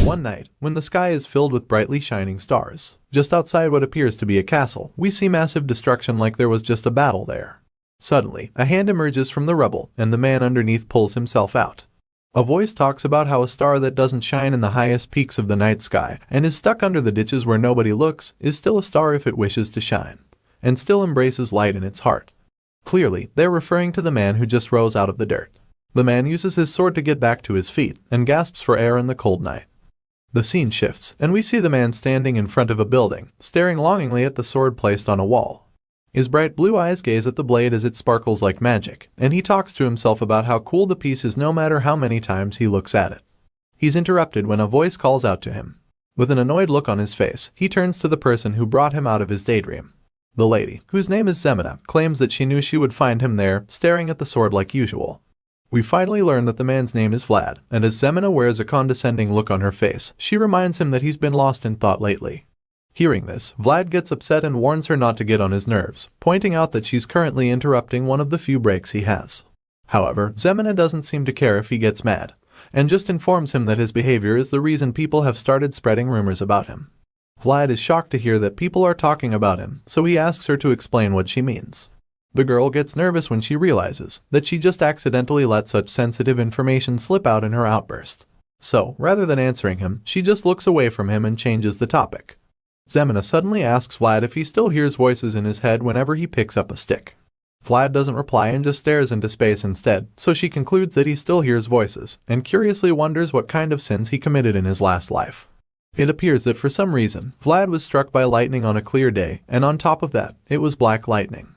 One night, when the sky is filled with brightly shining stars, just outside what appears to be a castle, we see massive destruction like there was just a battle there. Suddenly, a hand emerges from the rubble, and the man underneath pulls himself out. A voice talks about how a star that doesn't shine in the highest peaks of the night sky and is stuck under the ditches where nobody looks is still a star if it wishes to shine, and still embraces light in its heart. Clearly, they're referring to the man who just rose out of the dirt. The man uses his sword to get back to his feet and gasps for air in the cold night. The scene shifts, and we see the man standing in front of a building, staring longingly at the sword placed on a wall. His bright blue eyes gaze at the blade as it sparkles like magic, and he talks to himself about how cool the piece is no matter how many times he looks at it. He's interrupted when a voice calls out to him. With an annoyed look on his face, he turns to the person who brought him out of his daydream. The lady, whose name is Zemina, claims that she knew she would find him there, staring at the sword like usual. We finally learn that the man's name is Vlad, and as Zemina wears a condescending look on her face, she reminds him that he's been lost in thought lately. Hearing this, Vlad gets upset and warns her not to get on his nerves, pointing out that she's currently interrupting one of the few breaks he has. However, Zemina doesn't seem to care if he gets mad, and just informs him that his behavior is the reason people have started spreading rumors about him. Vlad is shocked to hear that people are talking about him, so he asks her to explain what she means. The girl gets nervous when she realizes that she just accidentally let such sensitive information slip out in her outburst. So, rather than answering him, she just looks away from him and changes the topic. Zemina suddenly asks Vlad if he still hears voices in his head whenever he picks up a stick. Vlad doesn't reply and just stares into space instead, so she concludes that he still hears voices, and curiously wonders what kind of sins he committed in his last life. It appears that for some reason, Vlad was struck by lightning on a clear day, and on top of that, it was black lightning.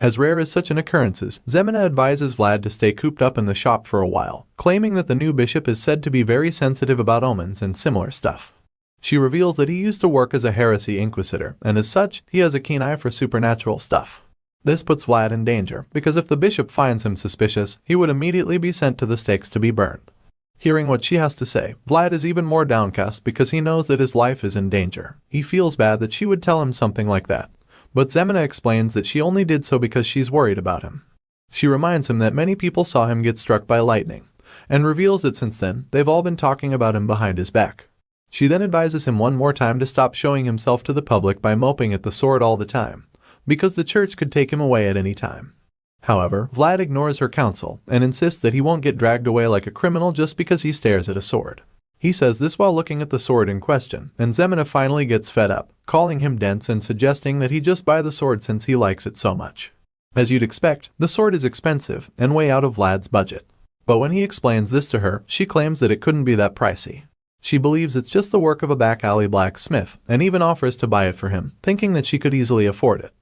As rare as such an occurrence is, Zemina advises Vlad to stay cooped up in the shop for a while, claiming that the new bishop is said to be very sensitive about omens and similar stuff. She reveals that he used to work as a heresy inquisitor, and as such, he has a keen eye for supernatural stuff. This puts Vlad in danger, because if the bishop finds him suspicious, he would immediately be sent to the stakes to be burned. Hearing what she has to say, Vlad is even more downcast because he knows that his life is in danger. He feels bad that she would tell him something like that. But Zemina explains that she only did so because she's worried about him. She reminds him that many people saw him get struck by lightning, and reveals that since then, they've all been talking about him behind his back. She then advises him one more time to stop showing himself to the public by moping at the sword all the time, because the church could take him away at any time. However, Vlad ignores her counsel, and insists that he won't get dragged away like a criminal just because he stares at a sword. He says this while looking at the sword in question, and Zemina finally gets fed up, calling him dense and suggesting that he just buy the sword since he likes it so much. As you'd expect, the sword is expensive and way out of Vlad's budget. But when he explains this to her, she claims that it couldn't be that pricey. She believes it's just the work of a back alley blacksmith, and even offers to buy it for him, thinking that she could easily afford it.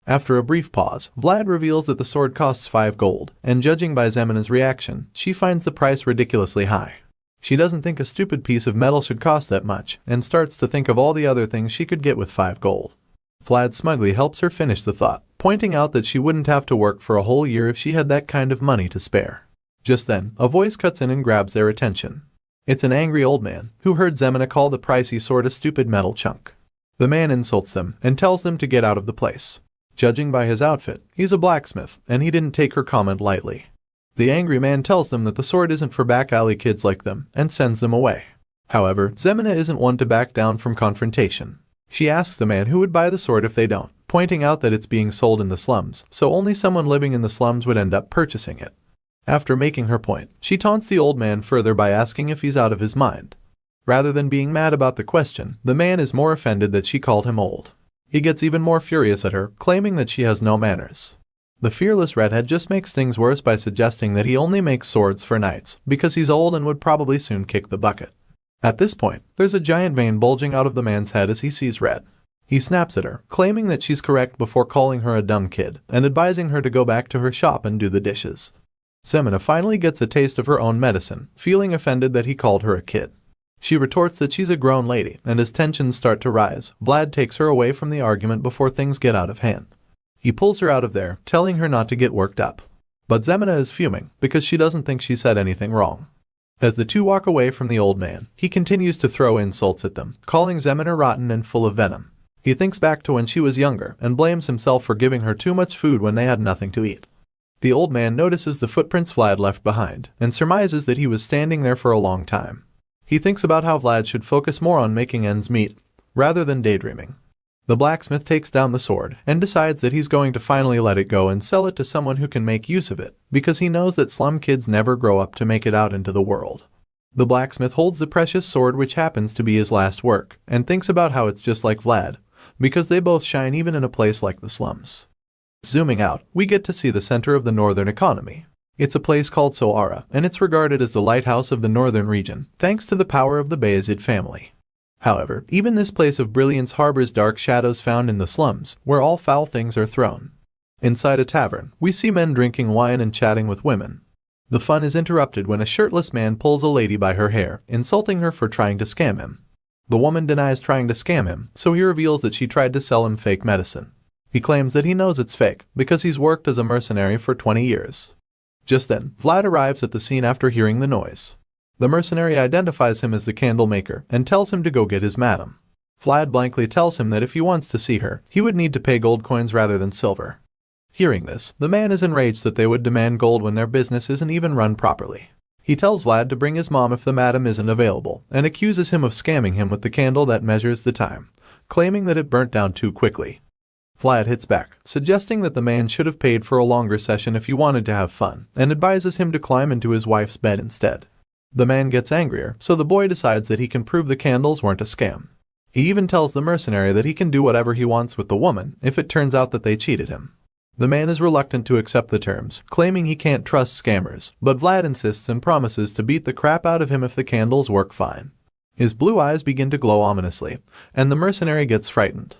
After a brief pause, Vlad reveals that the sword costs 5 gold, and judging by Zemina's reaction, she finds the price ridiculously high. She doesn't think a stupid piece of metal should cost that much, and starts to think of all the other things she could get with 5 gold. Vlad smugly helps her finish the thought, pointing out that she wouldn't have to work for a whole year if she had that kind of money to spare. Just then, a voice cuts in and grabs their attention. It's an angry old man, who heard Zemina call the pricey sword a stupid metal chunk. The man insults them, and tells them to get out of the place. Judging by his outfit, he's a blacksmith, and he didn't take her comment lightly. The angry man tells them that the sword isn't for back alley kids like them, and sends them away. However, Zemina isn't one to back down from confrontation. She asks the man who would buy the sword if they don't, pointing out that it's being sold in the slums, so only someone living in the slums would end up purchasing it. After making her point, she taunts the old man further by asking if he's out of his mind. Rather than being mad about the question, the man is more offended that she called him old. He gets even more furious at her, claiming that she has no manners. The fearless redhead just makes things worse by suggesting that he only makes swords for knights, because he's old and would probably soon kick the bucket. At this point, there's a giant vein bulging out of the man's head as he sees red. He snaps at her, claiming that she's correct before calling her a dumb kid, and advising her to go back to her shop and do the dishes. Zemina finally gets a taste of her own medicine, feeling offended that he called her a kid. She retorts that she's a grown lady, and as tensions start to rise, Vlad takes her away from the argument before things get out of hand. He pulls her out of there, telling her not to get worked up. But Zemina is fuming, because she doesn't think she said anything wrong. As the two walk away from the old man, he continues to throw insults at them, calling Zemina rotten and full of venom. He thinks back to when she was younger, and blames himself for giving her too much food when they had nothing to eat. The old man notices the footprints Vlad left behind, and surmises that he was standing there for a long time. He thinks about how Vlad should focus more on making ends meet, rather than daydreaming. The blacksmith takes down the sword and decides that he's going to finally let it go and sell it to someone who can make use of it, because he knows that slum kids never grow up to make it out into the world. The blacksmith holds the precious sword, which happens to be his last work, and thinks about how it's just like Vlad, because they both shine even in a place like the slums. Zooming out, we get to see the center of the northern economy. It's a place called Sara, and it's regarded as the lighthouse of the northern region, thanks to the power of the Bayezid family. However, even this place of brilliance harbors dark shadows found in the slums, where all foul things are thrown. Inside a tavern, we see men drinking wine and chatting with women. The fun is interrupted when a shirtless man pulls a lady by her hair, insulting her for trying to scam him. The woman denies trying to scam him, so he reveals that she tried to sell him fake medicine. He claims that he knows it's fake, because he's worked as a mercenary for 20 years. Just then, Vlad arrives at the scene after hearing the noise. The mercenary identifies him as the candle maker and tells him to go get his madam. Vlad blankly tells him that if he wants to see her, he would need to pay gold coins rather than silver. Hearing this, the man is enraged that they would demand gold when their business isn't even run properly. He tells Vlad to bring his mom if the madam isn't available, and accuses him of scamming him with the candle that measures the time, claiming that it burnt down too quickly. Vlad hits back, suggesting that the man should have paid for a longer session if he wanted to have fun, and advises him to climb into his wife's bed instead. The man gets angrier, so the boy decides that he can prove the candles weren't a scam. He even tells the mercenary that he can do whatever he wants with the woman if it turns out that they cheated him. The man is reluctant to accept the terms, claiming he can't trust scammers, but Vlad insists and promises to beat the crap out of him if the candles work fine. His blue eyes begin to glow ominously, and the mercenary gets frightened.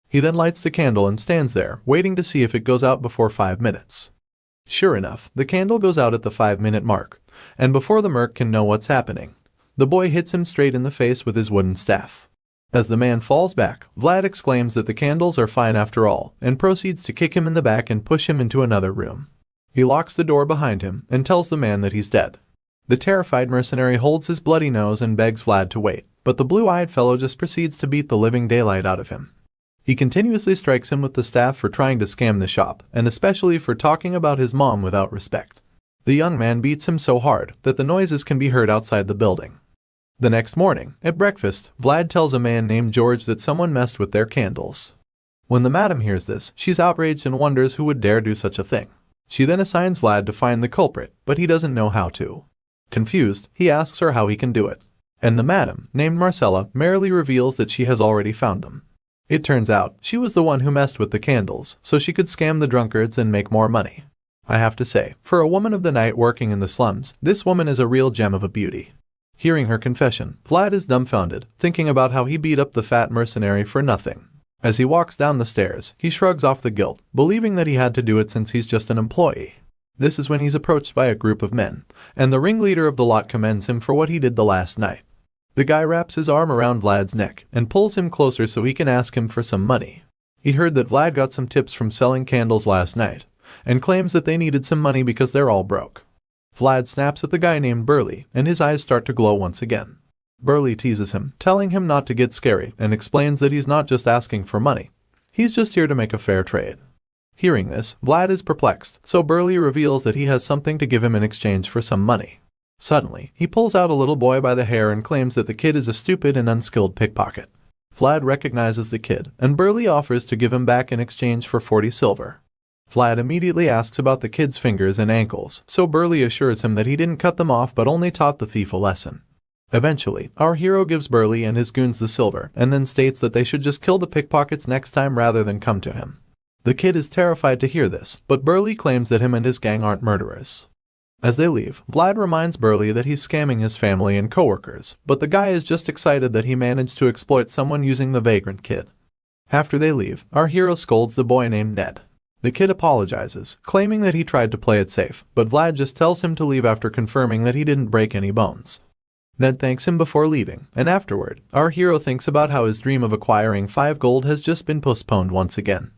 He then lights the candle and stands there, waiting to see if it goes out before 5 minutes. Sure enough, the candle goes out at the 5-minute mark, and before the merc can know what's happening, the boy hits him straight in the face with his wooden staff. As the man falls back, Vlad exclaims that the candles are fine after all, and proceeds to kick him in the back and push him into another room. He locks the door behind him and tells the man that he's dead. The terrified mercenary holds his bloody nose and begs Vlad to wait, but the blue-eyed fellow just proceeds to beat the living daylight out of him. He continuously strikes him with the staff for trying to scam the shop, and especially for talking about his mom without respect. The young man beats him so hard that the noises can be heard outside the building. The next morning, at breakfast, Vlad tells a man named George that someone messed with their candles. When the madam hears this, she's outraged and wonders who would dare do such a thing. She then assigns Vlad to find the culprit, but he doesn't know how to. Confused, he asks her how he can do it. And the madam, named Marcella, merrily reveals that she has already found them. It turns out, she was the one who messed with the candles, so she could scam the drunkards and make more money. I have to say, for a woman of the night working in the slums, this woman is a real gem of a beauty. Hearing her confession, Vlad is dumbfounded, thinking about how he beat up the fat mercenary for nothing. As he walks down the stairs, he shrugs off the guilt, believing that he had to do it since he's just an employee. This is when he's approached by a group of men, and the ringleader of the lot commends him for what he did the last night. The guy wraps his arm around Vlad's neck and pulls him closer so he can ask him for some money. He heard that Vlad got some tips from selling candles last night, and claims that they needed some money because they're all broke. Vlad snaps at the guy named Burley, and his eyes start to glow once again. Burley teases him, telling him not to get scary, and explains that he's not just asking for money. He's just here to make a fair trade. Hearing this, Vlad is perplexed, so Burley reveals that he has something to give him in exchange for some money. Suddenly, he pulls out a little boy by the hair and claims that the kid is a stupid and unskilled pickpocket. Vlad recognizes the kid, and Burley offers to give him back in exchange for 40 silver. Vlad immediately asks about the kid's fingers and ankles, so Burley assures him that he didn't cut them off but only taught the thief a lesson. Eventually, our hero gives Burley and his goons the silver, and then states that they should just kill the pickpockets next time rather than come to him. The kid is terrified to hear this, but Burley claims that him and his gang aren't murderers. As they leave, Vlad reminds Burley that he's scamming his family and coworkers, but the guy is just excited that he managed to exploit someone using the vagrant kid. After they leave, our hero scolds the boy named Ned. The kid apologizes, claiming that he tried to play it safe, but Vlad just tells him to leave after confirming that he didn't break any bones. Ned thanks him before leaving, and afterward, our hero thinks about how his dream of acquiring 5 gold has just been postponed once again.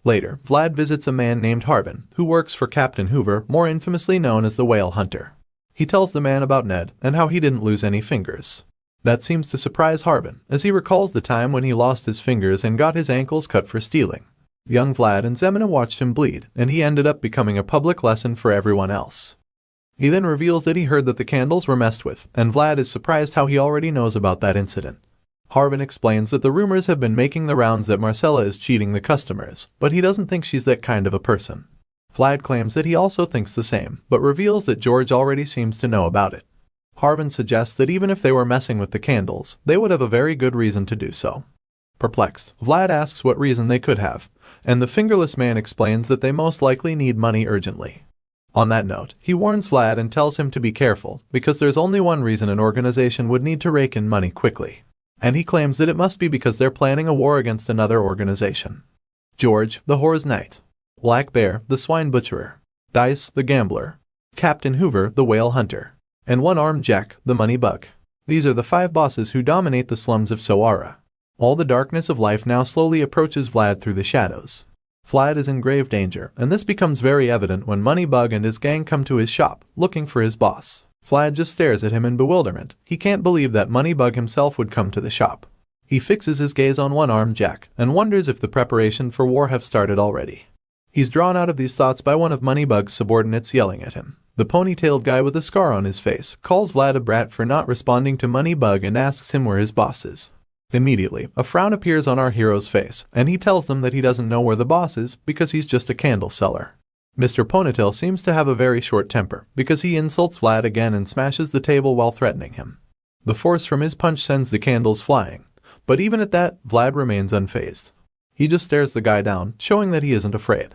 Later, Vlad visits a man named Harvin, who works for Captain Hoover, more infamously known as the Whale Hunter. He tells the man about Ned and how he didn't lose any fingers. That seems to surprise Harvin, as he recalls the time when he lost his fingers and got his ankles cut for stealing. Young Vlad and Zemina watched him bleed, and he ended up becoming a public lesson for everyone else. He then reveals that he heard that the candles were messed with, and Vlad is surprised how he already knows about that incident. Harvin explains that the rumors have been making the rounds that Marcella is cheating the customers, but he doesn't think she's that kind of a person. Vlad claims that he also thinks the same, but reveals that George already seems to know about it. Harvin suggests that even if they were messing with the candles, they would have a very good reason to do so. Perplexed, Vlad asks what reason they could have, and the fingerless man explains that they most likely need money urgently. On that note, he warns Vlad and tells him to be careful, because there's only one reason an organization would need to rake in money quickly. And he claims that it must be because they're planning a war against another organization. George, the Whore's Knight. Black Bear, the Swine Butcherer. Dice, the Gambler. Captain Hoover, the Whale Hunter. And One-Armed Jack, the Money Bug. These are the 5 bosses who dominate the slums of Sara. All the darkness of life now slowly approaches Vlad through the shadows. Vlad is in grave danger, and this becomes very evident when Moneybug and his gang come to his shop, looking for his boss. Vlad just stares at him in bewilderment. He can't believe that Moneybug himself would come to the shop. He fixes his gaze on One-Armed Jack, and wonders if the preparation for war have started already. He's drawn out of these thoughts by one of Moneybug's subordinates yelling at him. The ponytailed guy with a scar on his face calls Vlad a brat for not responding to Moneybug and asks him where his boss is. Immediately, a frown appears on our hero's face, and he tells them that he doesn't know where the boss is because he's just a candle seller. Mr. Ponytail seems to have a very short temper because he insults Vlad again and smashes the table while threatening him. The force from his punch sends the candles flying, but even at that, Vlad remains unfazed. He just stares the guy down, showing that he isn't afraid.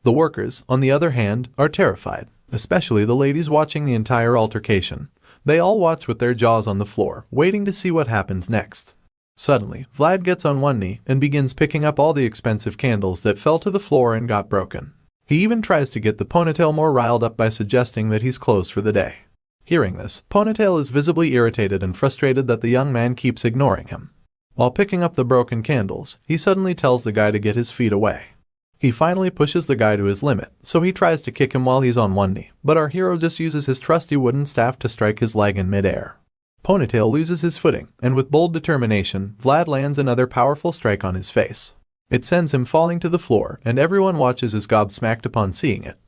The workers, on the other hand, are terrified, especially the ladies watching the entire altercation. They all watch with their jaws on the floor, waiting to see what happens next. Suddenly, Vlad gets on one knee and begins picking up all the expensive candles that fell to the floor and got broken. He even tries to get the Ponytail more riled up by suggesting that he's closed for the day. Hearing this, Ponytail is visibly irritated and frustrated that the young man keeps ignoring him. While picking up the broken candles, he suddenly tells the guy to get his feet away. He finally pushes the guy to his limit, so he tries to kick him while he's on one knee, but our hero just uses his trusty wooden staff to strike his leg in midair. Ponytail loses his footing, and with bold determination, Vlad lands another powerful strike on his face. It sends him falling to the floor, and everyone watches as gobsmacked upon seeing it.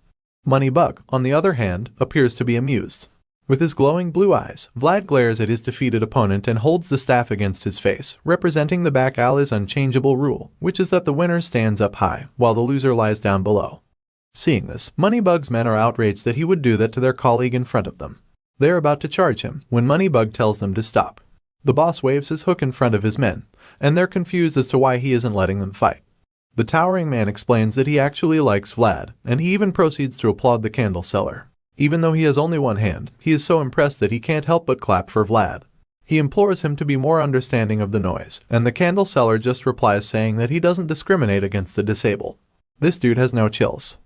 Moneybug, on the other hand, appears to be amused. With his glowing blue eyes, Vlad glares at his defeated opponent and holds the staff against his face, representing the back alley's unchangeable rule, which is that the winner stands up high, while the loser lies down below. Seeing this, Moneybug's men are outraged that he would do that to their colleague in front of them. They're about to charge him, when Moneybug tells them to stop. The boss waves his hook in front of his men, and they're confused as to why he isn't letting them fight. The towering man explains that he actually likes Vlad, and he even proceeds to applaud the candle seller. Even though he has only one hand, he is so impressed that he can't help but clap for Vlad. He implores him to be more understanding of the noise, and the candle seller just replies saying that he doesn't discriminate against the disabled. This dude has no chills.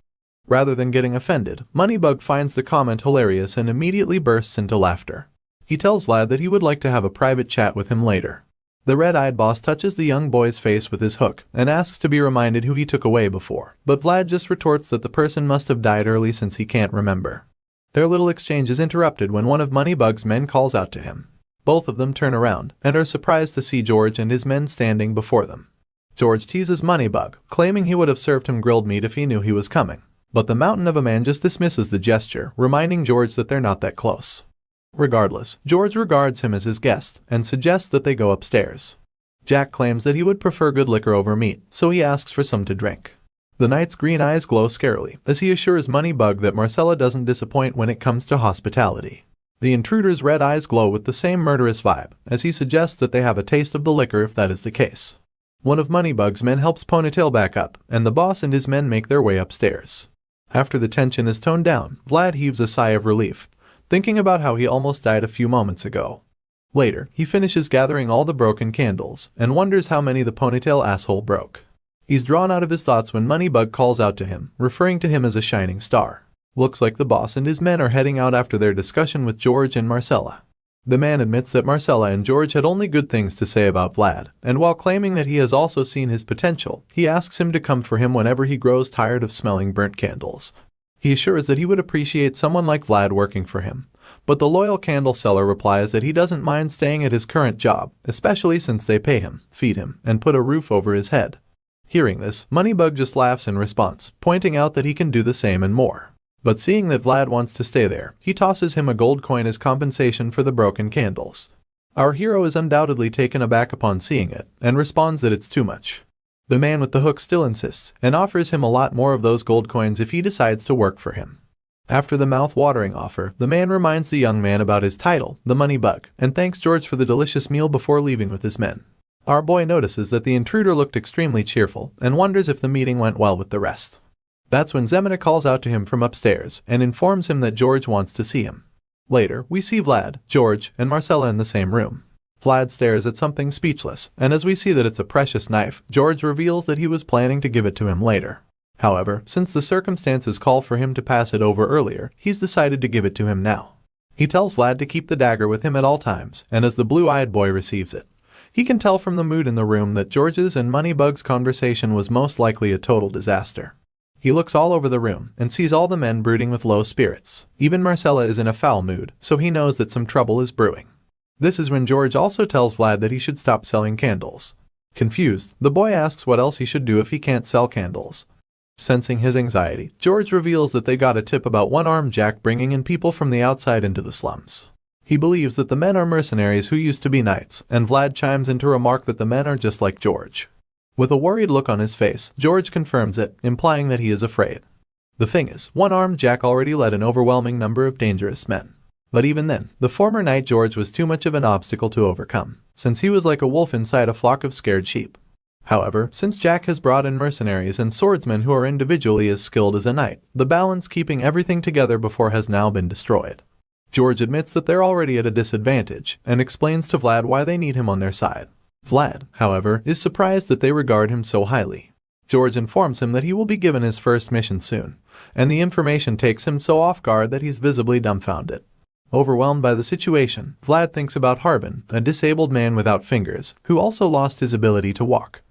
Rather than getting offended, Moneybug finds the comment hilarious and immediately bursts into laughter. He tells Vlad that he would like to have a private chat with him later. The red-eyed boss touches the young boy's face with his hook and asks to be reminded who he took away before, but Vlad just retorts that the person must have died early since he can't remember. Their little exchange is interrupted when one of Moneybug's men calls out to him. Both of them turn around and are surprised to see George and his men standing before them. George teases Moneybug, claiming he would have served him grilled meat if he knew he was coming. But the mountain of a man just dismisses the gesture, reminding George that they're not that close. Regardless, George regards him as his guest and suggests that they go upstairs. Jack claims that he would prefer good liquor over meat, so he asks for some to drink. The knight's green eyes glow scarily as he assures Moneybug that Marcella doesn't disappoint when it comes to hospitality. The intruder's red eyes glow with the same murderous vibe as he suggests that they have a taste of the liquor if that is the case. One of Moneybug's men helps Ponytail back up, and the boss and his men make their way upstairs. After the tension is toned down, Vlad heaves a sigh of relief, thinking about how he almost died a few moments ago. Later, he finishes gathering all the broken candles and wonders how many the Ponytail asshole broke. He's drawn out of his thoughts when Moneybug calls out to him, referring to him as a shining star. Looks like the boss and his men are heading out after their discussion with George and Marcella. The man admits that Marcella and George had only good things to say about Vlad, and while claiming that he has also seen his potential, he asks him to come for him whenever he grows tired of smelling burnt candles. He assures that he would appreciate someone like Vlad working for him, but the loyal candle seller replies that he doesn't mind staying at his current job, especially since they pay him, feed him, and put a roof over his head. Hearing this, Moneybug just laughs in response, pointing out that he can do the same and more. But seeing that Vlad wants to stay there, he tosses him a gold coin as compensation for the broken candles. Our hero is undoubtedly taken aback upon seeing it, and responds that it's too much. The man with the hook still insists, and offers him a lot more of those gold coins if he decides to work for him. After the mouth-watering offer, the man reminds the young man about his title, the money bug, and thanks George for the delicious meal before leaving with his men. Our boy notices that the intruder looked extremely cheerful, and wonders if the meeting went well with the rest. That's when Zemina calls out to him from upstairs, and informs him that George wants to see him. Later, we see Vlad, George, and Marcella in the same room. Vlad stares at something speechless, and as we see that it's a precious knife, George reveals that he was planning to give it to him later. However, since the circumstances call for him to pass it over earlier, he's decided to give it to him now. He tells Vlad to keep the dagger with him at all times, and as the blue-eyed boy receives it, he can tell from the mood in the room that George's and Moneybug's conversation was most likely a total disaster. He looks all over the room and sees all the men brooding with low spirits. Even Marcella is in a foul mood, so he knows that some trouble is brewing. This is when George also tells Vlad that he should stop selling candles. Confused, the boy asks what else he should do if he can't sell candles. Sensing his anxiety, George reveals that they got a tip about one-armed Jack bringing in people from the outside into the slums. He believes that the men are mercenaries who used to be knights, and Vlad chimes in to remark that the men are just like George. With a worried look on his face, George confirms it, implying that he is afraid. The thing is, one-armed Jack already led an overwhelming number of dangerous men. But even then, the former knight George was too much of an obstacle to overcome, since he was like a wolf inside a flock of scared sheep. However, since Jack has brought in mercenaries and swordsmen who are individually as skilled as a knight, the balance keeping everything together before has now been destroyed. George admits that they're already at a disadvantage, and explains to Vlad why they need him on their side. Vlad, however, is surprised that they regard him so highly. George informs him that he will be given his first mission soon, and the information takes him so off guard that he's visibly dumbfounded. Overwhelmed by the situation, Vlad thinks about Harbin, a disabled man without fingers, who also lost his ability to walk.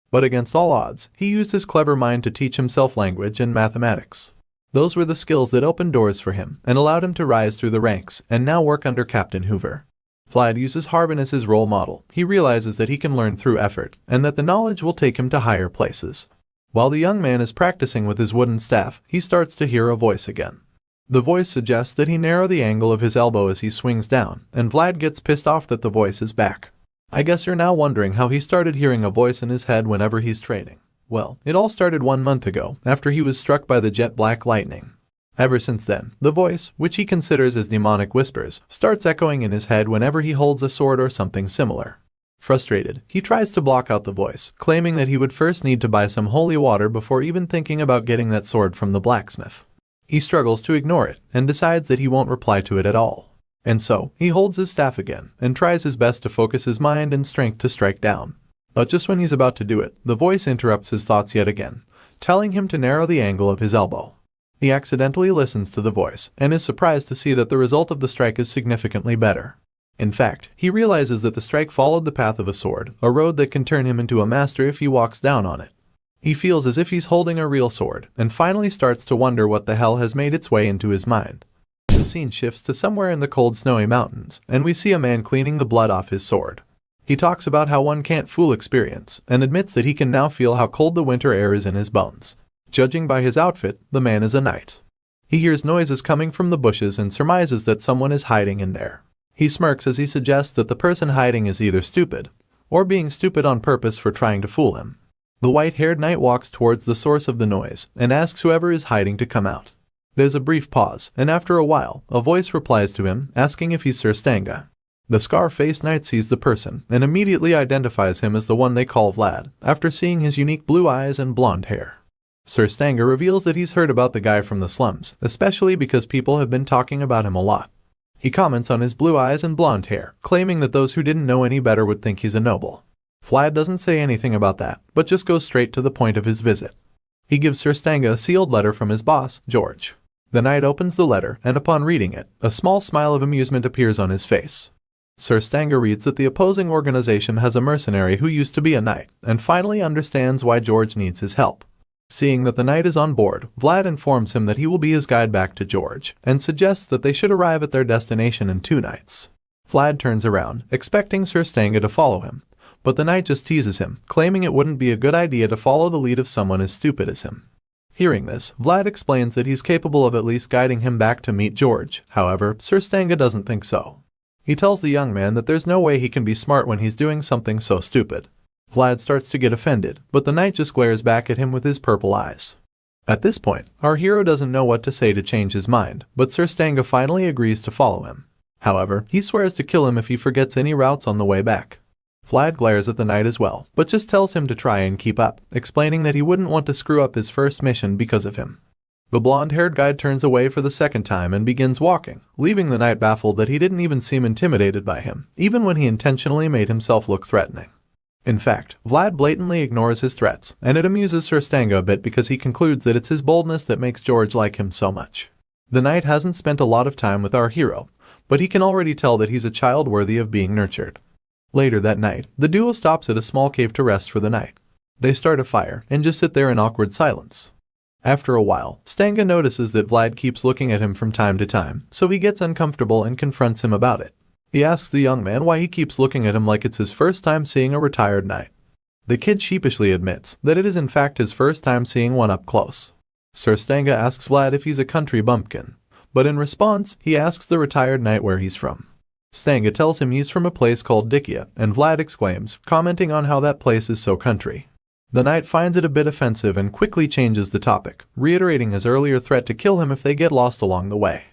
But against all odds, he used his clever mind to teach himself language and mathematics. Those were the skills that opened doors for him and allowed him to rise through the ranks and now work under Captain Hoover. Vlad uses Harbin as his role model. He realizes that he can learn through effort and that the knowledge will take him to higher places. While the young man is practicing with his wooden staff, he starts to hear a voice again. The voice suggests that he narrow the angle of his elbow as he swings down, and Vlad gets pissed off that the voice is back. I guess you're now wondering how he started hearing a voice in his head whenever he's trading. Well, it all started 1 month ago, after he was struck by the jet black lightning. Ever since then, the voice, which he considers as demonic whispers, starts echoing in his head whenever he holds a sword or something similar. Frustrated, he tries to block out the voice, claiming that he would first need to buy some holy water before even thinking about getting that sword from the blacksmith. He struggles to ignore it, and decides that he won't reply to it at all. And so, he holds his staff again, and tries his best to focus his mind and strength to strike down. But just when he's about to do it, the voice interrupts his thoughts yet again, telling him to narrow the angle of his elbow. He accidentally listens to the voice, and is surprised to see that the result of the strike is significantly better. In fact, he realizes that the strike followed the path of a sword, a road that can turn him into a master if he walks down on it. He feels as if he's holding a real sword, and finally starts to wonder what the hell has made its way into his mind. The scene shifts to somewhere in the cold snowy mountains, and we see a man cleaning the blood off his sword. He talks about how one can't fool experience, and admits that he can now feel how cold the winter air is in his bones. Judging by his outfit, the man is a knight. He hears noises coming from the bushes and surmises that someone is hiding in there. He smirks as he suggests that the person hiding is either stupid, or being stupid on purpose for trying to fool him. The white-haired knight walks towards the source of the noise, and asks whoever is hiding to come out. There's a brief pause, and after a while, a voice replies to him, asking if he's Sir Stangga. The scar-faced knight sees the person, and immediately identifies him as the one they call Vlad, after seeing his unique blue eyes and blonde hair. Sir Stangga reveals that he's heard about the guy from the slums, especially because people have been talking about him a lot. He comments on his blue eyes and blonde hair, claiming that those who didn't know any better would think he's a noble. Vlad doesn't say anything about that, but just goes straight to the point of his visit. He gives Sir Stangga a sealed letter from his boss, George. The knight opens the letter, and upon reading it, a small smile of amusement appears on his face. Sir Stangga reads that the opposing organization has a mercenary who used to be a knight, and finally understands why George needs his help. Seeing that the knight is on board, Vlad informs him that he will be his guide back to George, and suggests that they should arrive at their destination in 2 nights. Vlad turns around, expecting Sir Stangga to follow him, but the knight just teases him, claiming it wouldn't be a good idea to follow the lead of someone as stupid as him. Hearing this, Vlad explains that he's capable of at least guiding him back to meet George. However, Sir Stangga doesn't think so. He tells the young man that there's no way he can be smart when he's doing something so stupid. Vlad starts to get offended, but the knight just glares back at him with his purple eyes. At this point, our hero doesn't know what to say to change his mind, but Sir Stangga finally agrees to follow him. However, he swears to kill him if he forgets any routes on the way back. Vlad glares at the knight as well, but just tells him to try and keep up, explaining that he wouldn't want to screw up his first mission because of him. The blonde-haired guide turns away for the second time and begins walking, leaving the knight baffled that he didn't even seem intimidated by him, even when he intentionally made himself look threatening. In fact, Vlad blatantly ignores his threats, and it amuses Sir Stangga a bit because he concludes that it's his boldness that makes George like him so much. The knight hasn't spent a lot of time with our hero, but he can already tell that he's a child worthy of being nurtured. Later that night, the duo stops at a small cave to rest for the night. They start a fire and just sit there in awkward silence. After a while, Stangga notices that Vlad keeps looking at him from time to time, so he gets uncomfortable and confronts him about it. He asks the young man why he keeps looking at him like it's his first time seeing a retired knight. The kid sheepishly admits that it is in fact his first time seeing one up close. Sir Stangga asks Vlad if he's a country bumpkin, but in response, he asks the retired knight where he's from. Stangga tells him he's from a place called Dikia, and Vlad exclaims, commenting on how that place is so country. The knight finds it a bit offensive and quickly changes the topic, reiterating his earlier threat to kill him if they get lost along the way.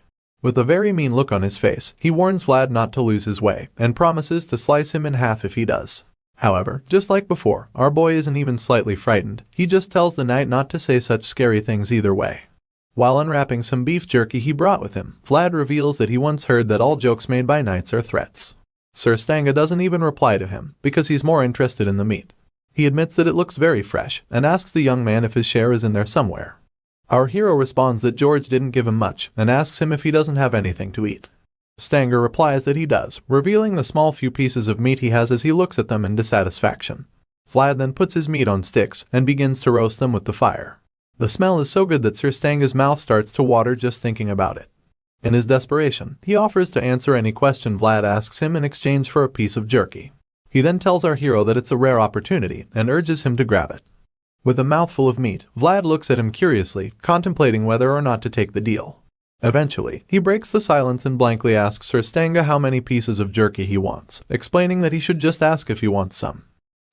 With a very mean look on his face, he warns Vlad not to lose his way, and promises to slice him in half if he does. However, just like before, our boy isn't even slightly frightened. He just tells the knight not to say such scary things either way. While unwrapping some beef jerky he brought with him, Vlad reveals that he once heard that all jokes made by knights are threats. Sir Stangga doesn't even reply to him, because he's more interested in the meat. He admits that it looks very fresh, and asks the young man if his share is in there somewhere. Our hero responds that George didn't give him much, and asks him if he doesn't have anything to eat. Stangga replies that he does, revealing the small few pieces of meat he has as he looks at them in dissatisfaction. Vlad then puts his meat on sticks, and begins to roast them with the fire. The smell is so good that Sir Stangga's mouth starts to water just thinking about it. In his desperation, he offers to answer any question Vlad asks him in exchange for a piece of jerky. He then tells our hero that it's a rare opportunity, and urges him to grab it. With a mouthful of meat, Vlad looks at him curiously, contemplating whether or not to take the deal. Eventually, he breaks the silence and blankly asks Sir Stangga how many pieces of jerky he wants, explaining that he should just ask if he wants some.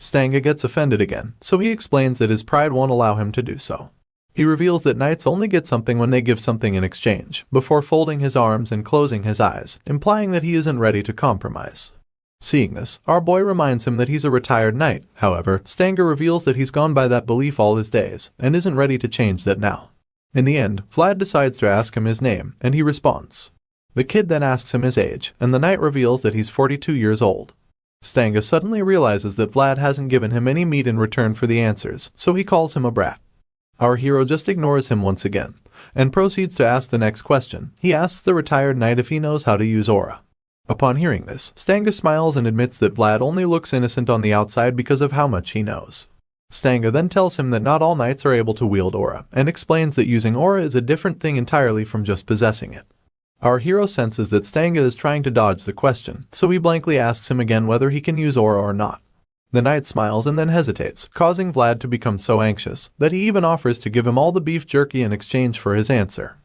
Stangga gets offended again, so he explains that his pride won't allow him to do so. He reveals that knights only get something when they give something in exchange, before folding his arms and closing his eyes, implying that he isn't ready to compromise. Seeing this, our boy reminds him that he's a retired knight. However, Stangga reveals that he's gone by that belief all his days, and isn't ready to change that now. In the end, Vlad decides to ask him his name, and he responds. The kid then asks him his age, and the knight reveals that he's 42 years old. Stangga suddenly realizes that Vlad hasn't given him any meat in return for the answers, so he calls him a brat. Our hero just ignores him once again, and proceeds to ask the next question. He asks the retired knight if he knows how to use aura. Upon hearing this, Stangga smiles and admits that Vlad only looks innocent on the outside because of how much he knows. Stangga then tells him that not all knights are able to wield aura, and explains that using aura is a different thing entirely from just possessing it. Our hero senses that Stangga is trying to dodge the question, so he blankly asks him again whether he can use aura or not. The knight smiles and then hesitates, causing Vlad to become so anxious that he even offers to give him all the beef jerky in exchange for his answer.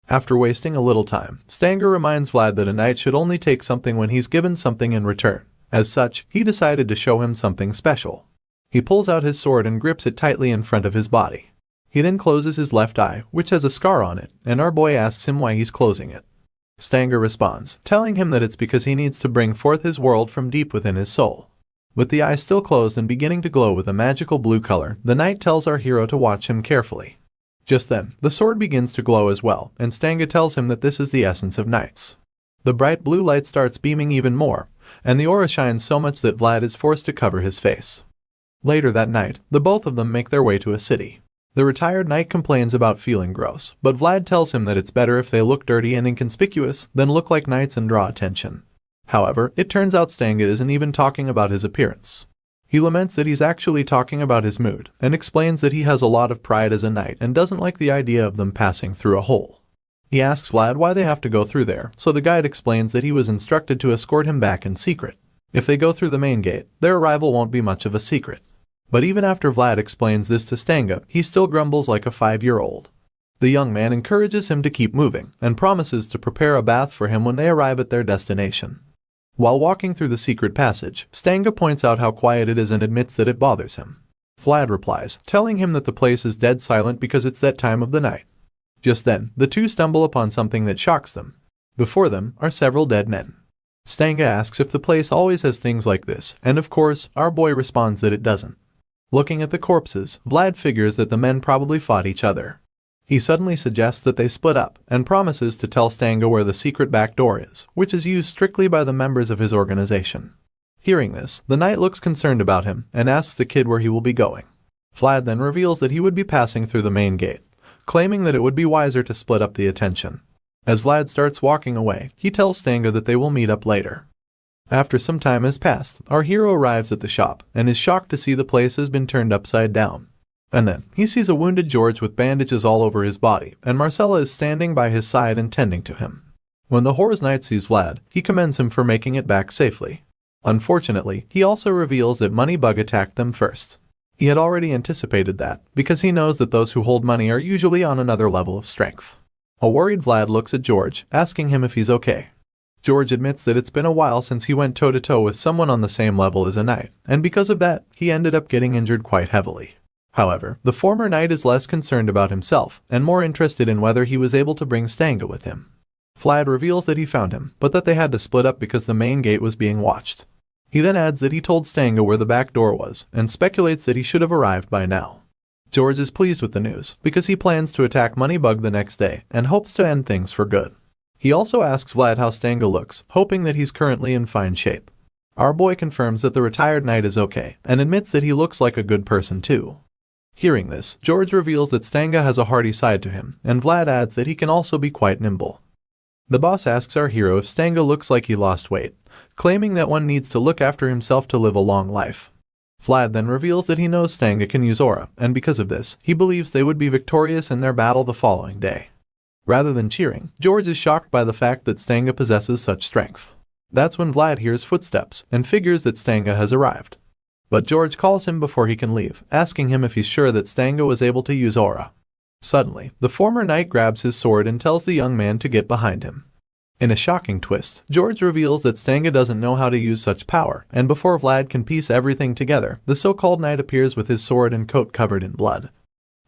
After wasting a little time, Stangga reminds Vlad that a knight should only take something when he's given something in return. As such, he decided to show him something special. He pulls out his sword and grips it tightly in front of his body. He then closes his left eye, which has a scar on it, and our boy asks him why he's closing it. Stangga responds, telling him that it's because he needs to bring forth his world from deep within his soul. With the eye still closed and beginning to glow with a magical blue color, the knight tells our hero to watch him carefully. Just then, the sword begins to glow as well, and Stangga tells him that this is the essence of knights. The bright blue light starts beaming even more, and the aura shines so much that Vlad is forced to cover his face. Later that night, the both of them make their way to a city. The retired knight complains about feeling gross, but Vlad tells him that it's better if they look dirty and inconspicuous than look like knights and draw attention. However, it turns out Stangga isn't even talking about his appearance. He laments that he's actually talking about his mood, and explains that he has a lot of pride as a knight and doesn't like the idea of them passing through a hole. He asks Vlad why they have to go through there, so the guide explains that he was instructed to escort him back in secret. If they go through the main gate, their arrival won't be much of a secret. But even after Vlad explains this to Stangga, he still grumbles like a 5-year-old. The young man encourages him to keep moving and promises to prepare a bath for him when they arrive at their destination. While walking through the secret passage, Stangga points out how quiet it is and admits that it bothers him. Vlad replies, telling him that the place is dead silent because it's that time of the night. Just then, the two stumble upon something that shocks them. Before them are several dead men. Stangga asks if the place always has things like this, and of course, our boy responds that it doesn't. Looking at the corpses, Vlad figures that the men probably fought each other. He suddenly suggests that they split up, and promises to tell Stangga where the secret back door is, which is used strictly by the members of his organization. Hearing this, the knight looks concerned about him, and asks the kid where he will be going. Vlad then reveals that he would be passing through the main gate, claiming that it would be wiser to split up the attention. As Vlad starts walking away, he tells Stangga that they will meet up later. After some time has passed, our hero arrives at the shop, and is shocked to see the place has been turned upside down. And then, he sees a wounded George with bandages all over his body, and Marcella is standing by his side and tending to him. When the Horror's Knight sees Vlad, he commends him for making it back safely. Unfortunately, he also reveals that Moneybug attacked them first. He had already anticipated that, because he knows that those who hold money are usually on another level of strength. A worried Vlad looks at George, asking him if he's okay. George admits that it's been a while since he went toe-to-toe with someone on the same level as a knight, and because of that, he ended up getting injured quite heavily. However, the former knight is less concerned about himself, and more interested in whether he was able to bring Stangga with him. Vlad reveals that he found him, but that they had to split up because the main gate was being watched. He then adds that he told Stangga where the back door was, and speculates that he should have arrived by now. George is pleased with the news, because he plans to attack Moneybug the next day, and hopes to end things for good. He also asks Vlad how Stangga looks, hoping that he's currently in fine shape. Our boy confirms that the retired knight is okay, and admits that he looks like a good person too. Hearing this, George reveals that Stangga has a hearty side to him, and Vlad adds that he can also be quite nimble. The boss asks our hero if Stangga looks like he lost weight, claiming that one needs to look after himself to live a long life. Vlad then reveals that he knows Stangga can use aura, and because of this, he believes they would be victorious in their battle the following day. Rather than cheering, George is shocked by the fact that Stangga possesses such strength. That's when Vlad hears footsteps, and figures that Stangga has arrived. But George calls him before he can leave, asking him if he's sure that Stangga was able to use aura. Suddenly, the former knight grabs his sword and tells the young man to get behind him. In a shocking twist, George reveals that Stangga doesn't know how to use such power, and before Vlad can piece everything together, the so-called knight appears with his sword and coat covered in blood.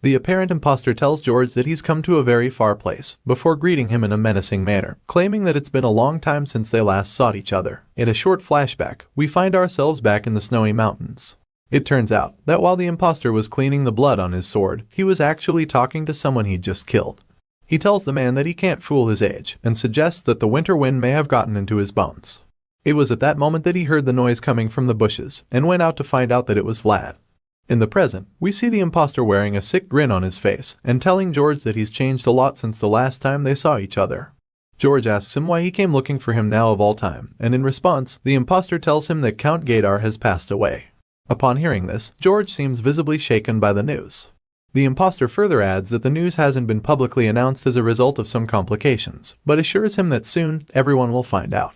The apparent imposter tells George that he's come to a very far place, before greeting him in a menacing manner, claiming that it's been a long time since they last saw each other. In a short flashback, we find ourselves back in the snowy mountains. It turns out that while the imposter was cleaning the blood on his sword, he was actually talking to someone he'd just killed. He tells the man that he can't fool his age, and suggests that the winter wind may have gotten into his bones. It was at that moment that he heard the noise coming from the bushes, and went out to find out that it was Vlad. In the present, we see the imposter wearing a sick grin on his face, and telling George that he's changed a lot since the last time they saw each other. George asks him why he came looking for him now of all time, and in response, the imposter tells him that Count Gadar has passed away. Upon hearing this, George seems visibly shaken by the news. The imposter further adds that the news hasn't been publicly announced as a result of some complications, but assures him that soon, everyone will find out.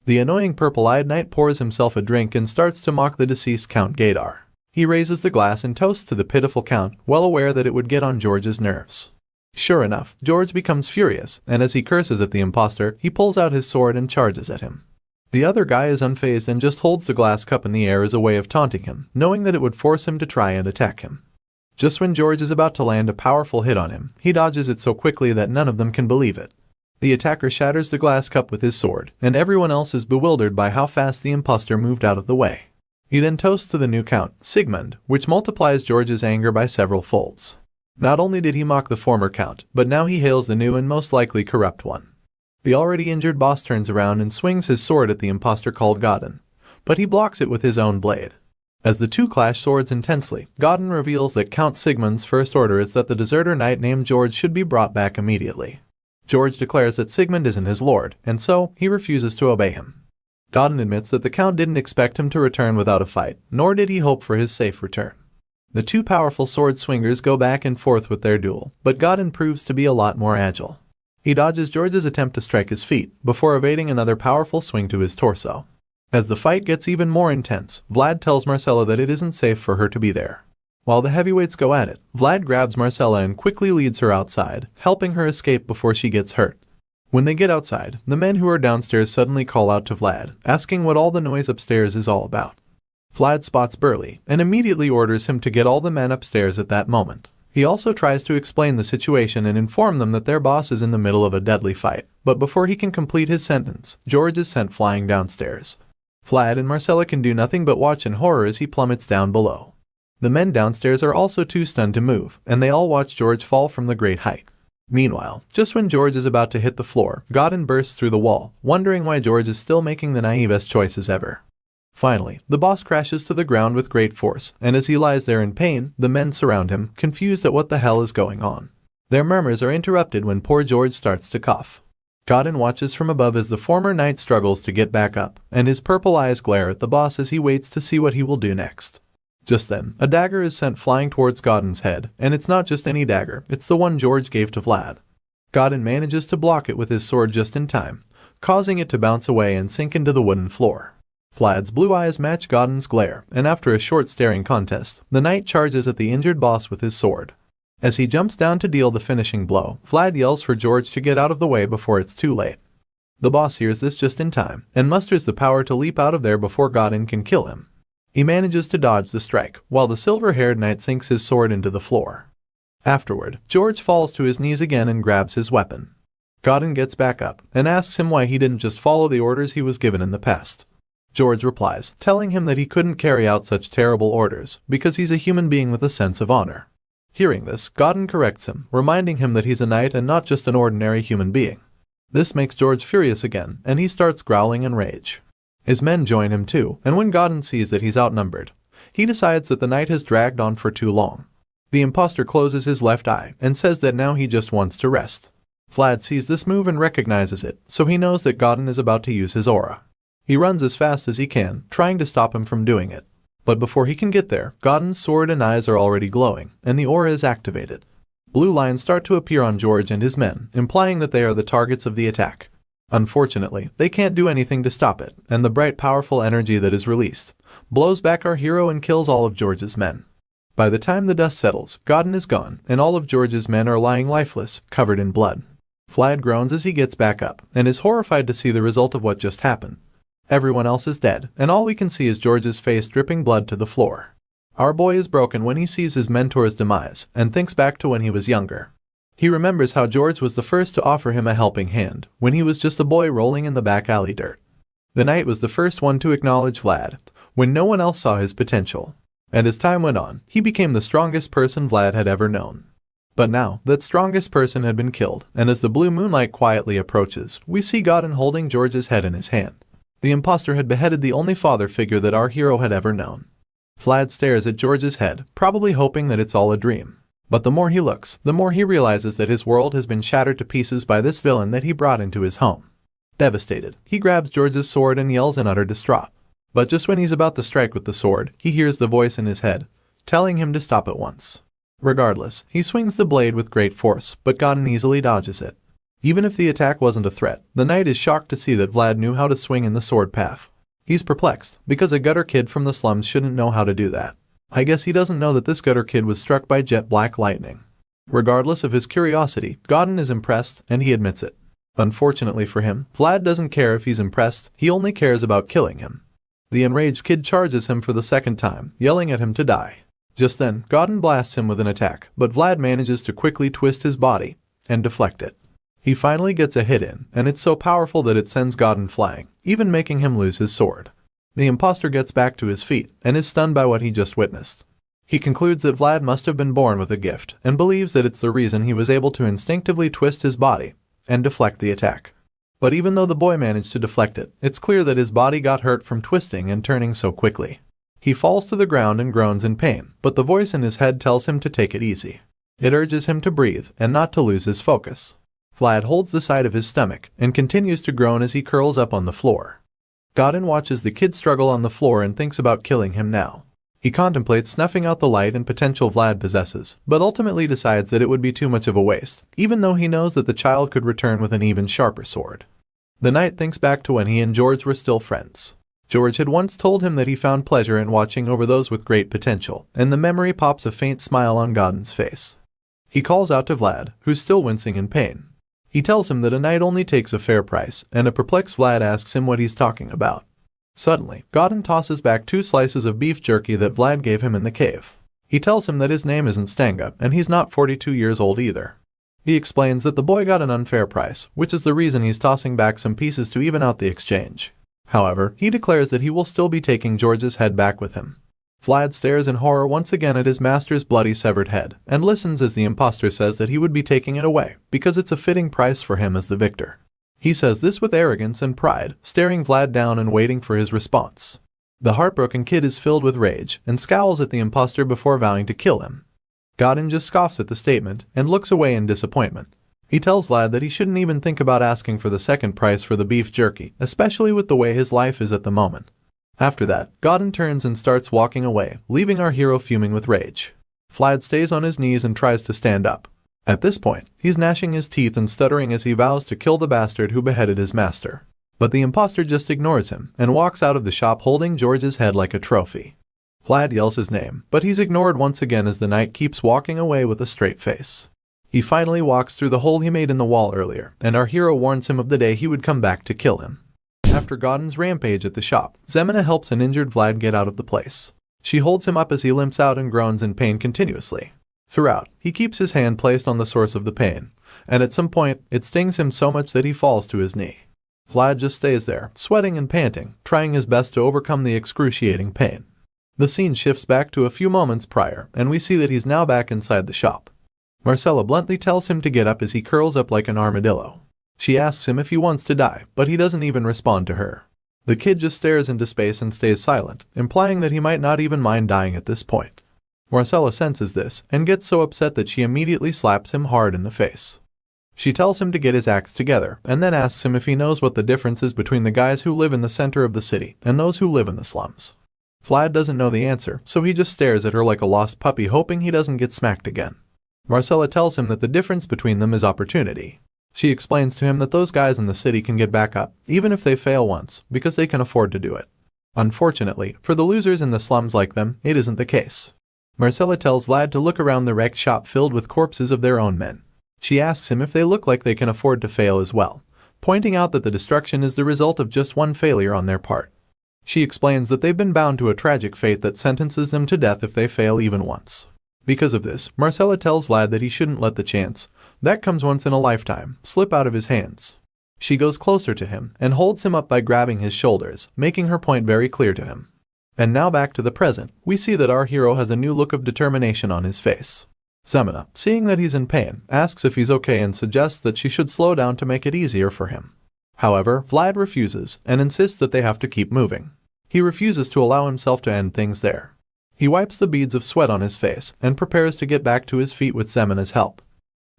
The annoying purple-eyed knight pours himself a drink and starts to mock the deceased Count Gadar. He raises the glass and toasts to the pitiful Count, well aware that it would get on George's nerves. Sure enough, George becomes furious, and as he curses at the imposter, he pulls out his sword and charges at him. The other guy is unfazed and just holds the glass cup in the air as a way of taunting him, knowing that it would force him to try and attack him. Just when George is about to land a powerful hit on him, he dodges it so quickly that none of them can believe it. The attacker shatters the glass cup with his sword, and everyone else is bewildered by how fast the imposter moved out of the way. He then toasts to the new Count, Sigmund, which multiplies George's anger by several folds. Not only did he mock the former Count, but now he hails the new and most likely corrupt one. The already injured boss turns around and swings his sword at the imposter called Godin, but he blocks it with his own blade. As the two clash swords intensely, Godin reveals that Count Sigmund's first order is that the deserter knight named George should be brought back immediately. George declares that Sigmund isn't his lord, and so he refuses to obey him. Godin admits that the Count didn't expect him to return without a fight, nor did he hope for his safe return. The two powerful sword swingers go back and forth with their duel, but Godin proves to be a lot more agile. He dodges George's attempt to strike his feet, before evading another powerful swing to his torso. As the fight gets even more intense, Vlad tells Marcella that it isn't safe for her to be there. While the heavyweights go at it, Vlad grabs Marcella and quickly leads her outside, helping her escape before she gets hurt. When they get outside, the men who are downstairs suddenly call out to Vlad, asking what all the noise upstairs is all about. Vlad spots Burly and immediately orders him to get all the men upstairs at that moment. He also tries to explain the situation and inform them that their boss is in the middle of a deadly fight, but before he can complete his sentence, George is sent flying downstairs. Vlad and Marcella can do nothing but watch in horror as he plummets down below. The men downstairs are also too stunned to move, and they all watch George fall from the great height. Meanwhile, just when George is about to hit the floor, Godin bursts through the wall, wondering why George is still making the naivest choices ever. Finally, the boss crashes to the ground with great force, and as he lies there in pain, the men surround him, confused at what the hell is going on. Their murmurs are interrupted when poor George starts to cough. Godin watches from above as the former knight struggles to get back up, and his purple eyes glare at the boss as he waits to see what he will do next. Just then, a dagger is sent flying towards Godin's head, and it's not just any dagger, it's the one George gave to Vlad. Godin manages to block it with his sword just in time, causing it to bounce away and sink into the wooden floor. Vlad's blue eyes match Godin's glare, and after a short staring contest, the knight charges at the injured boss with his sword. As he jumps down to deal the finishing blow, Vlad yells for George to get out of the way before it's too late. The boss hears this just in time, and musters the power to leap out of there before Godin can kill him. He manages to dodge the strike, while the silver-haired knight sinks his sword into the floor. Afterward, George falls to his knees again and grabs his weapon. Godin gets back up, and asks him why he didn't just follow the orders he was given in the past. George replies, telling him that he couldn't carry out such terrible orders, because he's a human being with a sense of honor. Hearing this, Godin corrects him, reminding him that he's a knight and not just an ordinary human being. This makes George furious again, and he starts growling in rage. His men join him too, and when Godin sees that he's outnumbered, he decides that the knight has dragged on for too long. The impostor closes his left eye and says that now he just wants to rest. Vlad sees this move and recognizes it, so he knows that Godin is about to use his aura. He runs as fast as he can, trying to stop him from doing it. But before he can get there, Godin's sword and eyes are already glowing, and the aura is activated. Blue lines start to appear on George and his men, implying that they are the targets of the attack. Unfortunately, they can't do anything to stop it, and the bright, powerful energy that is released blows back our hero and kills all of George's men. By the time the dust settles, Godin is gone, and all of George's men are lying lifeless, covered in blood. Vlad groans as he gets back up, and is horrified to see the result of what just happened. Everyone else is dead, and all we can see is George's face dripping blood to the floor. Our boy is broken when he sees his mentor's demise, and thinks back to when he was younger. He remembers how George was the first to offer him a helping hand, when he was just a boy rolling in the back alley dirt. The knight was the first one to acknowledge Vlad, when no one else saw his potential. And as time went on, he became the strongest person Vlad had ever known. But now, that strongest person had been killed, and as the blue moonlight quietly approaches, we see Godin holding George's head in his hand. The impostor had beheaded the only father figure that our hero had ever known. Vlad stares at George's head, probably hoping that it's all a dream. But the more he looks, the more he realizes that his world has been shattered to pieces by this villain that he brought into his home. Devastated, he grabs George's sword and yells in utter distraught. But just when he's about to strike with the sword, he hears the voice in his head, telling him to stop at once. Regardless, he swings the blade with great force, but Godin easily dodges it. Even if the attack wasn't a threat, the knight is shocked to see that Vlad knew how to swing in the sword path. He's perplexed, because a gutter kid from the slums shouldn't know how to do that. I guess he doesn't know that this gutter kid was struck by jet black lightning. Regardless of his curiosity, Godin is impressed, and he admits it. Unfortunately for him, Vlad doesn't care if he's impressed, he only cares about killing him. The enraged kid charges him for the second time, yelling at him to die. Just then, Godin blasts him with an attack, but Vlad manages to quickly twist his body and deflect it. He finally gets a hit in, and it's so powerful that it sends Godin flying, even making him lose his sword. The impostor gets back to his feet and is stunned by what he just witnessed. He concludes that Vlad must have been born with a gift and believes that it's the reason he was able to instinctively twist his body and deflect the attack. But even though the boy managed to deflect it, it's clear that his body got hurt from twisting and turning so quickly. He falls to the ground and groans in pain, but the voice in his head tells him to take it easy. It urges him to breathe and not to lose his focus. Vlad holds the side of his stomach and continues to groan as he curls up on the floor. Godin watches the kid struggle on the floor and thinks about killing him now. He contemplates snuffing out the light and potential Vlad possesses, but ultimately decides that it would be too much of a waste, even though he knows that the child could return with an even sharper sword. The knight thinks back to when he and George were still friends. George had once told him that he found pleasure in watching over those with great potential, and the memory pops a faint smile on Godin's face. He calls out to Vlad, who's still wincing in pain. He tells him that a knight only takes a fair price, and a perplexed Vlad asks him what he's talking about. Suddenly, Godin tosses back 2 slices of beef jerky that Vlad gave him in the cave. He tells him that his name isn't Stangga, and he's not 42 years old either. He explains that the boy got an unfair price, which is the reason he's tossing back some pieces to even out the exchange. However, he declares that he will still be taking George's head back with him. Vlad stares in horror once again at his master's bloody severed head, and listens as the impostor says that he would be taking it away, because it's a fitting price for him as the victor. He says this with arrogance and pride, staring Vlad down and waiting for his response. The heartbroken kid is filled with rage, and scowls at the impostor before vowing to kill him. Godin just scoffs at the statement, and looks away in disappointment. He tells Vlad that he shouldn't even think about asking for the second price for the beef jerky, especially with the way his life is at the moment. After that, Godin turns and starts walking away, leaving our hero fuming with rage. Vlad stays on his knees and tries to stand up. At this point, he's gnashing his teeth and stuttering as he vows to kill the bastard who beheaded his master. But the impostor just ignores him, and walks out of the shop holding George's head like a trophy. Vlad yells his name, but he's ignored once again as the knight keeps walking away with a straight face. He finally walks through the hole he made in the wall earlier, and our hero warns him of the day he would come back to kill him. After Godin's rampage at the shop, Zemina helps an injured Vlad get out of the place. She holds him up as he limps out and groans in pain continuously. Throughout, he keeps his hand placed on the source of the pain, and at some point, it stings him so much that he falls to his knee. Vlad just stays there, sweating and panting, trying his best to overcome the excruciating pain. The scene shifts back to a few moments prior, and we see that he's now back inside the shop. Marcella bluntly tells him to get up as he curls up like an armadillo. She asks him if he wants to die, but he doesn't even respond to her. The kid just stares into space and stays silent, implying that he might not even mind dying at this point. Marcella senses this, and gets so upset that she immediately slaps him hard in the face. She tells him to get his acts together, and then asks him if he knows what the difference is between the guys who live in the center of the city and those who live in the slums. Vlad doesn't know the answer, so he just stares at her like a lost puppy hoping he doesn't get smacked again. Marcella tells him that the difference between them is opportunity. She explains to him that those guys in the city can get back up, even if they fail once, because they can afford to do it. Unfortunately, for the losers in the slums like them, it isn't the case. Marcella tells Vlad to look around the wrecked shop filled with corpses of their own men. She asks him if they look like they can afford to fail as well, pointing out that the destruction is the result of just one failure on their part. She explains that they've been bound to a tragic fate that sentences them to death if they fail even once. Because of this, Marcella tells Vlad that he shouldn't let the chance, that comes once in a lifetime, slip out of his hands. She goes closer to him and holds him up by grabbing his shoulders, making her point very clear to him. And now back to the present, we see that our hero has a new look of determination on his face. Zemina, seeing that he's in pain, asks if he's okay and suggests that she should slow down to make it easier for him. However, Vlad refuses and insists that they have to keep moving. He refuses to allow himself to end things there. He wipes the beads of sweat on his face and prepares to get back to his feet with Zemina's help.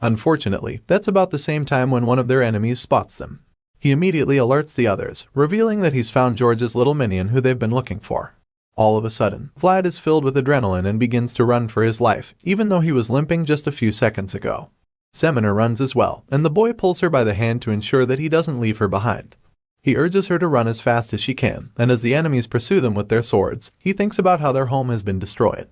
Unfortunately, that's about the same time when one of their enemies spots them. He immediately alerts the others, revealing that he's found George's little minion who they've been looking for. All of a sudden, Vlad is filled with adrenaline and begins to run for his life, even though he was limping just a few seconds ago. Zemina runs as well, and the boy pulls her by the hand to ensure that he doesn't leave her behind. He urges her to run as fast as she can, and as the enemies pursue them with their swords, he thinks about how their home has been destroyed.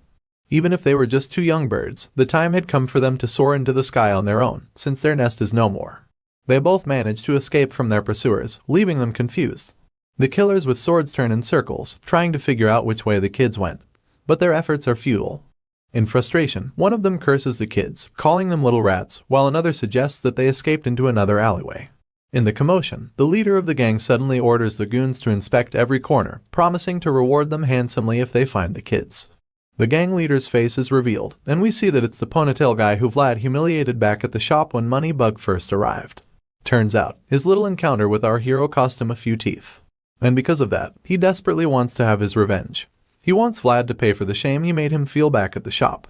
Even if they were just 2 young birds, the time had come for them to soar into the sky on their own, since their nest is no more. They both manage to escape from their pursuers, leaving them confused. The killers with swords turn in circles, trying to figure out which way the kids went, but their efforts are futile. In frustration, one of them curses the kids, calling them little rats, while another suggests that they escaped into another alleyway. In the commotion, the leader of the gang suddenly orders the goons to inspect every corner, promising to reward them handsomely if they find the kids. The gang leader's face is revealed, and we see that it's the ponytail guy who Vlad humiliated back at the shop when Moneybug first arrived. Turns out, his little encounter with our hero cost him a few teeth. And because of that, he desperately wants to have his revenge. He wants Vlad to pay for the shame he made him feel back at the shop.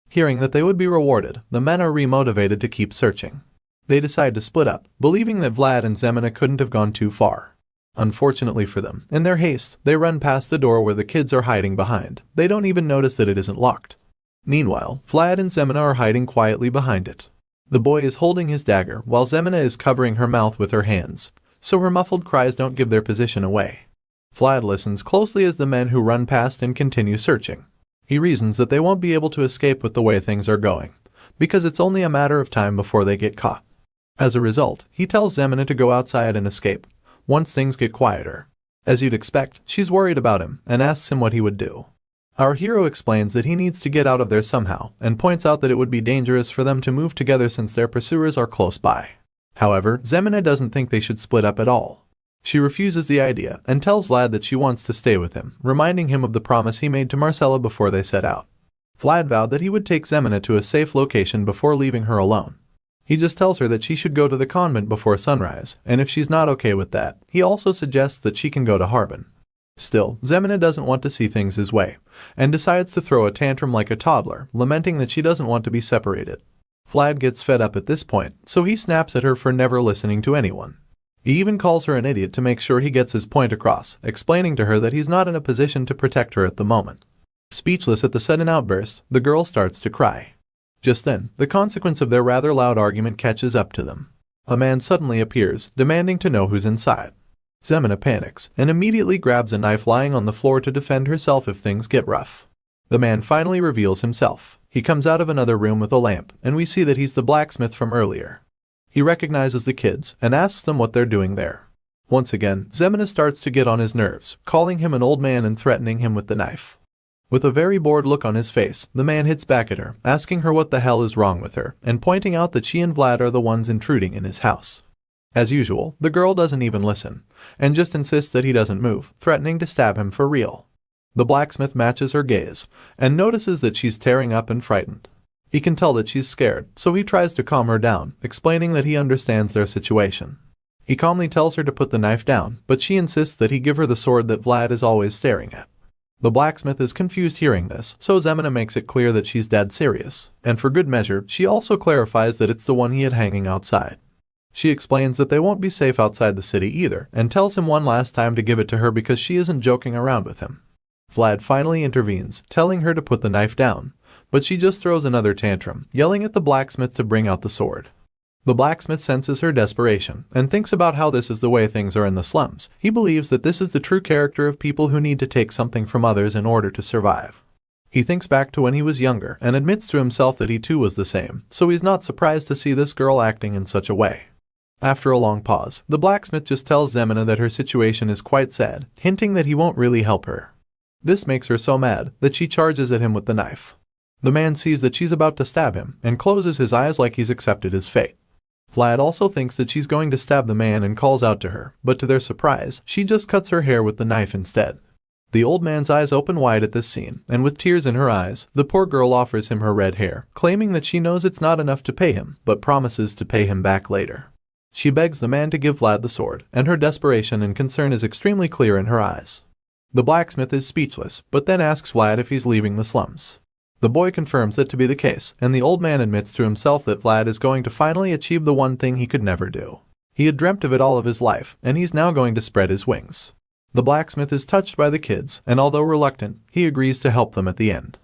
Hearing that they would be rewarded, the men are remotivated to keep searching. They decide to split up, believing that Vlad and Zemina couldn't have gone too far. Unfortunately for them, in their haste, they run past the door where the kids are hiding behind. They don't even notice that it isn't locked. Meanwhile, Vlad and Zemina are hiding quietly behind it. The boy is holding his dagger, while Zemina is covering her mouth with her hands, so her muffled cries don't give their position away. Vlad listens closely as the men who run past and continue searching. He reasons that they won't be able to escape with the way things are going, because it's only a matter of time before they get caught. As a result, he tells Zemina to go outside and escape, once things get quieter. As you'd expect, she's worried about him and asks him what he would do. Our hero explains that he needs to get out of there somehow and points out that it would be dangerous for them to move together since their pursuers are close by. However, Zemina doesn't think they should split up at all. She refuses the idea and tells Vlad that she wants to stay with him, reminding him of the promise he made to Marcella before they set out. Vlad vowed that he would take Zemina to a safe location before leaving her alone. He just tells her that she should go to the convent before sunrise, and if she's not okay with that, he also suggests that she can go to Harbin. Still, Zemina doesn't want to see things his way, and decides to throw a tantrum like a toddler, lamenting that she doesn't want to be separated. Vlad gets fed up at this point, so he snaps at her for never listening to anyone. He even calls her an idiot to make sure he gets his point across, explaining to her that he's not in a position to protect her at the moment. Speechless at the sudden outburst, the girl starts to cry. Just then, the consequence of their rather loud argument catches up to them. A man suddenly appears, demanding to know who's inside. Zemina panics and immediately grabs a knife lying on the floor to defend herself if things get rough. The man finally reveals himself. He comes out of another room with a lamp, and we see that he's the blacksmith from earlier. He recognizes the kids and asks them what they're doing there. Once again, Zemina starts to get on his nerves, calling him an old man and threatening him with the knife. With a very bored look on his face, the man hits back at her, asking her what the hell is wrong with her, and pointing out that she and Vlad are the ones intruding in his house. As usual, the girl doesn't even listen, and just insists that he doesn't move, threatening to stab him for real. The blacksmith matches her gaze, and notices that she's tearing up and frightened. He can tell that she's scared, so he tries to calm her down, explaining that he understands their situation. He calmly tells her to put the knife down, but she insists that he give her the sword that Vlad is always staring at. The blacksmith is confused hearing this, so Zemina makes it clear that she's dead serious, and for good measure, she also clarifies that it's the one he had hanging outside. She explains that they won't be safe outside the city either, and tells him one last time to give it to her because she isn't joking around with him. Vlad finally intervenes, telling her to put the knife down, but she just throws another tantrum, yelling at the blacksmith to bring out the sword. The blacksmith senses her desperation, and thinks about how this is the way things are in the slums. He believes that this is the true character of people who need to take something from others in order to survive. He thinks back to when he was younger, and admits to himself that he too was the same, so he's not surprised to see this girl acting in such a way. After a long pause, the blacksmith just tells Zemina that her situation is quite sad, hinting that he won't really help her. This makes her so mad that she charges at him with the knife. The man sees that she's about to stab him, and closes his eyes like he's accepted his fate. Vlad also thinks that she's going to stab the man and calls out to her, but to their surprise, she just cuts her hair with the knife instead. The old man's eyes open wide at this scene, and with tears in her eyes, the poor girl offers him her red hair, claiming that she knows it's not enough to pay him, but promises to pay him back later. She begs the man to give Vlad the sword, and her desperation and concern is extremely clear in her eyes. The blacksmith is speechless, but then asks Vlad if he's leaving the slums. The boy confirms that to be the case, and the old man admits to himself that Vlad is going to finally achieve the one thing he could never do. He had dreamt of it all of his life, and he's now going to spread his wings. The blacksmith is touched by the kids, and although reluctant, he agrees to help them at the end.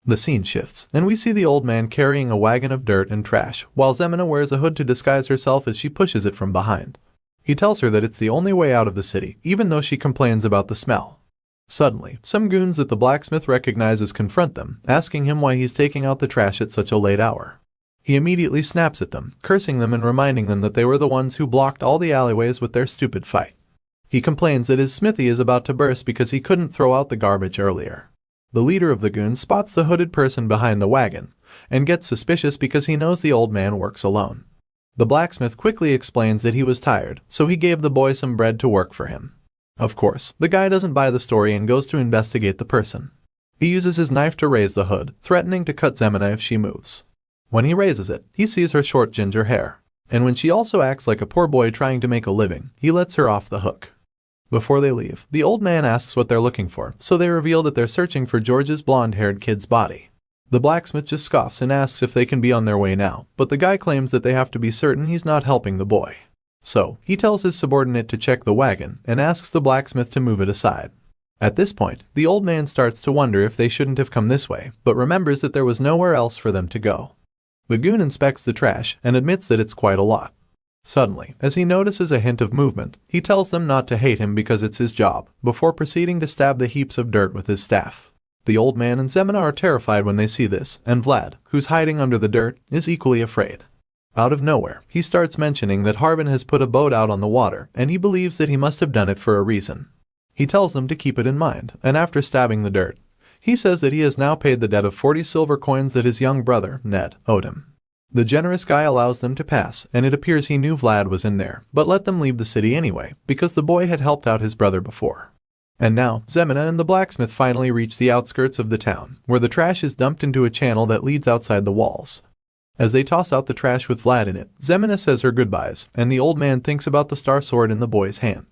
The scene shifts, and we see the old man carrying a wagon of dirt and trash, while Zemina wears a hood to disguise herself as she pushes it from behind. He tells her that it's the only way out of the city, even though she complains about the smell. Suddenly, some goons that the blacksmith recognizes confront them, asking him why he's taking out the trash at such a late hour. He immediately snaps at them, cursing them and reminding them that they were the ones who blocked all the alleyways with their stupid fight. He complains that his smithy is about to burst because he couldn't throw out the garbage earlier. The leader of the goons spots the hooded person behind the wagon, and gets suspicious because he knows the old man works alone. The blacksmith quickly explains that he was tired, so he gave the boy some bread to work for him. Of course, the guy doesn't buy the story and goes to investigate the person. He uses his knife to raise the hood, threatening to cut Zemina if she moves. When he raises it, he sees her short ginger hair, and when she also acts like a poor boy trying to make a living, he lets her off the hook. Before they leave, the old man asks what they're looking for, so they reveal that they're searching for George's blonde-haired kid's body. The blacksmith just scoffs and asks if they can be on their way now, but the guy claims that they have to be certain he's not helping the boy. So, he tells his subordinate to check the wagon and asks the blacksmith to move it aside. At this point, the old man starts to wonder if they shouldn't have come this way, but remembers that there was nowhere else for them to go. The goon inspects the trash and admits that it's quite a lot. Suddenly, as he notices a hint of movement, he tells them not to hate him because it's his job, before proceeding to stab the heaps of dirt with his staff. The old man and Zemina are terrified when they see this, and Vlad, who's hiding under the dirt, is equally afraid. Out of nowhere, he starts mentioning that Harbin has put a boat out on the water, and he believes that he must have done it for a reason. He tells them to keep it in mind, and after stabbing the dirt, he says that he has now paid the debt of 40 silver coins that his young brother, Ned, owed him. The generous guy allows them to pass, and it appears he knew Vlad was in there, but let them leave the city anyway, because the boy had helped out his brother before. And now, Zemina and the blacksmith finally reach the outskirts of the town, where the trash is dumped into a channel that leads outside the walls. As they toss out the trash with Vlad in it, Zemina says her goodbyes, and the old man thinks about the star sword in the boy's hand.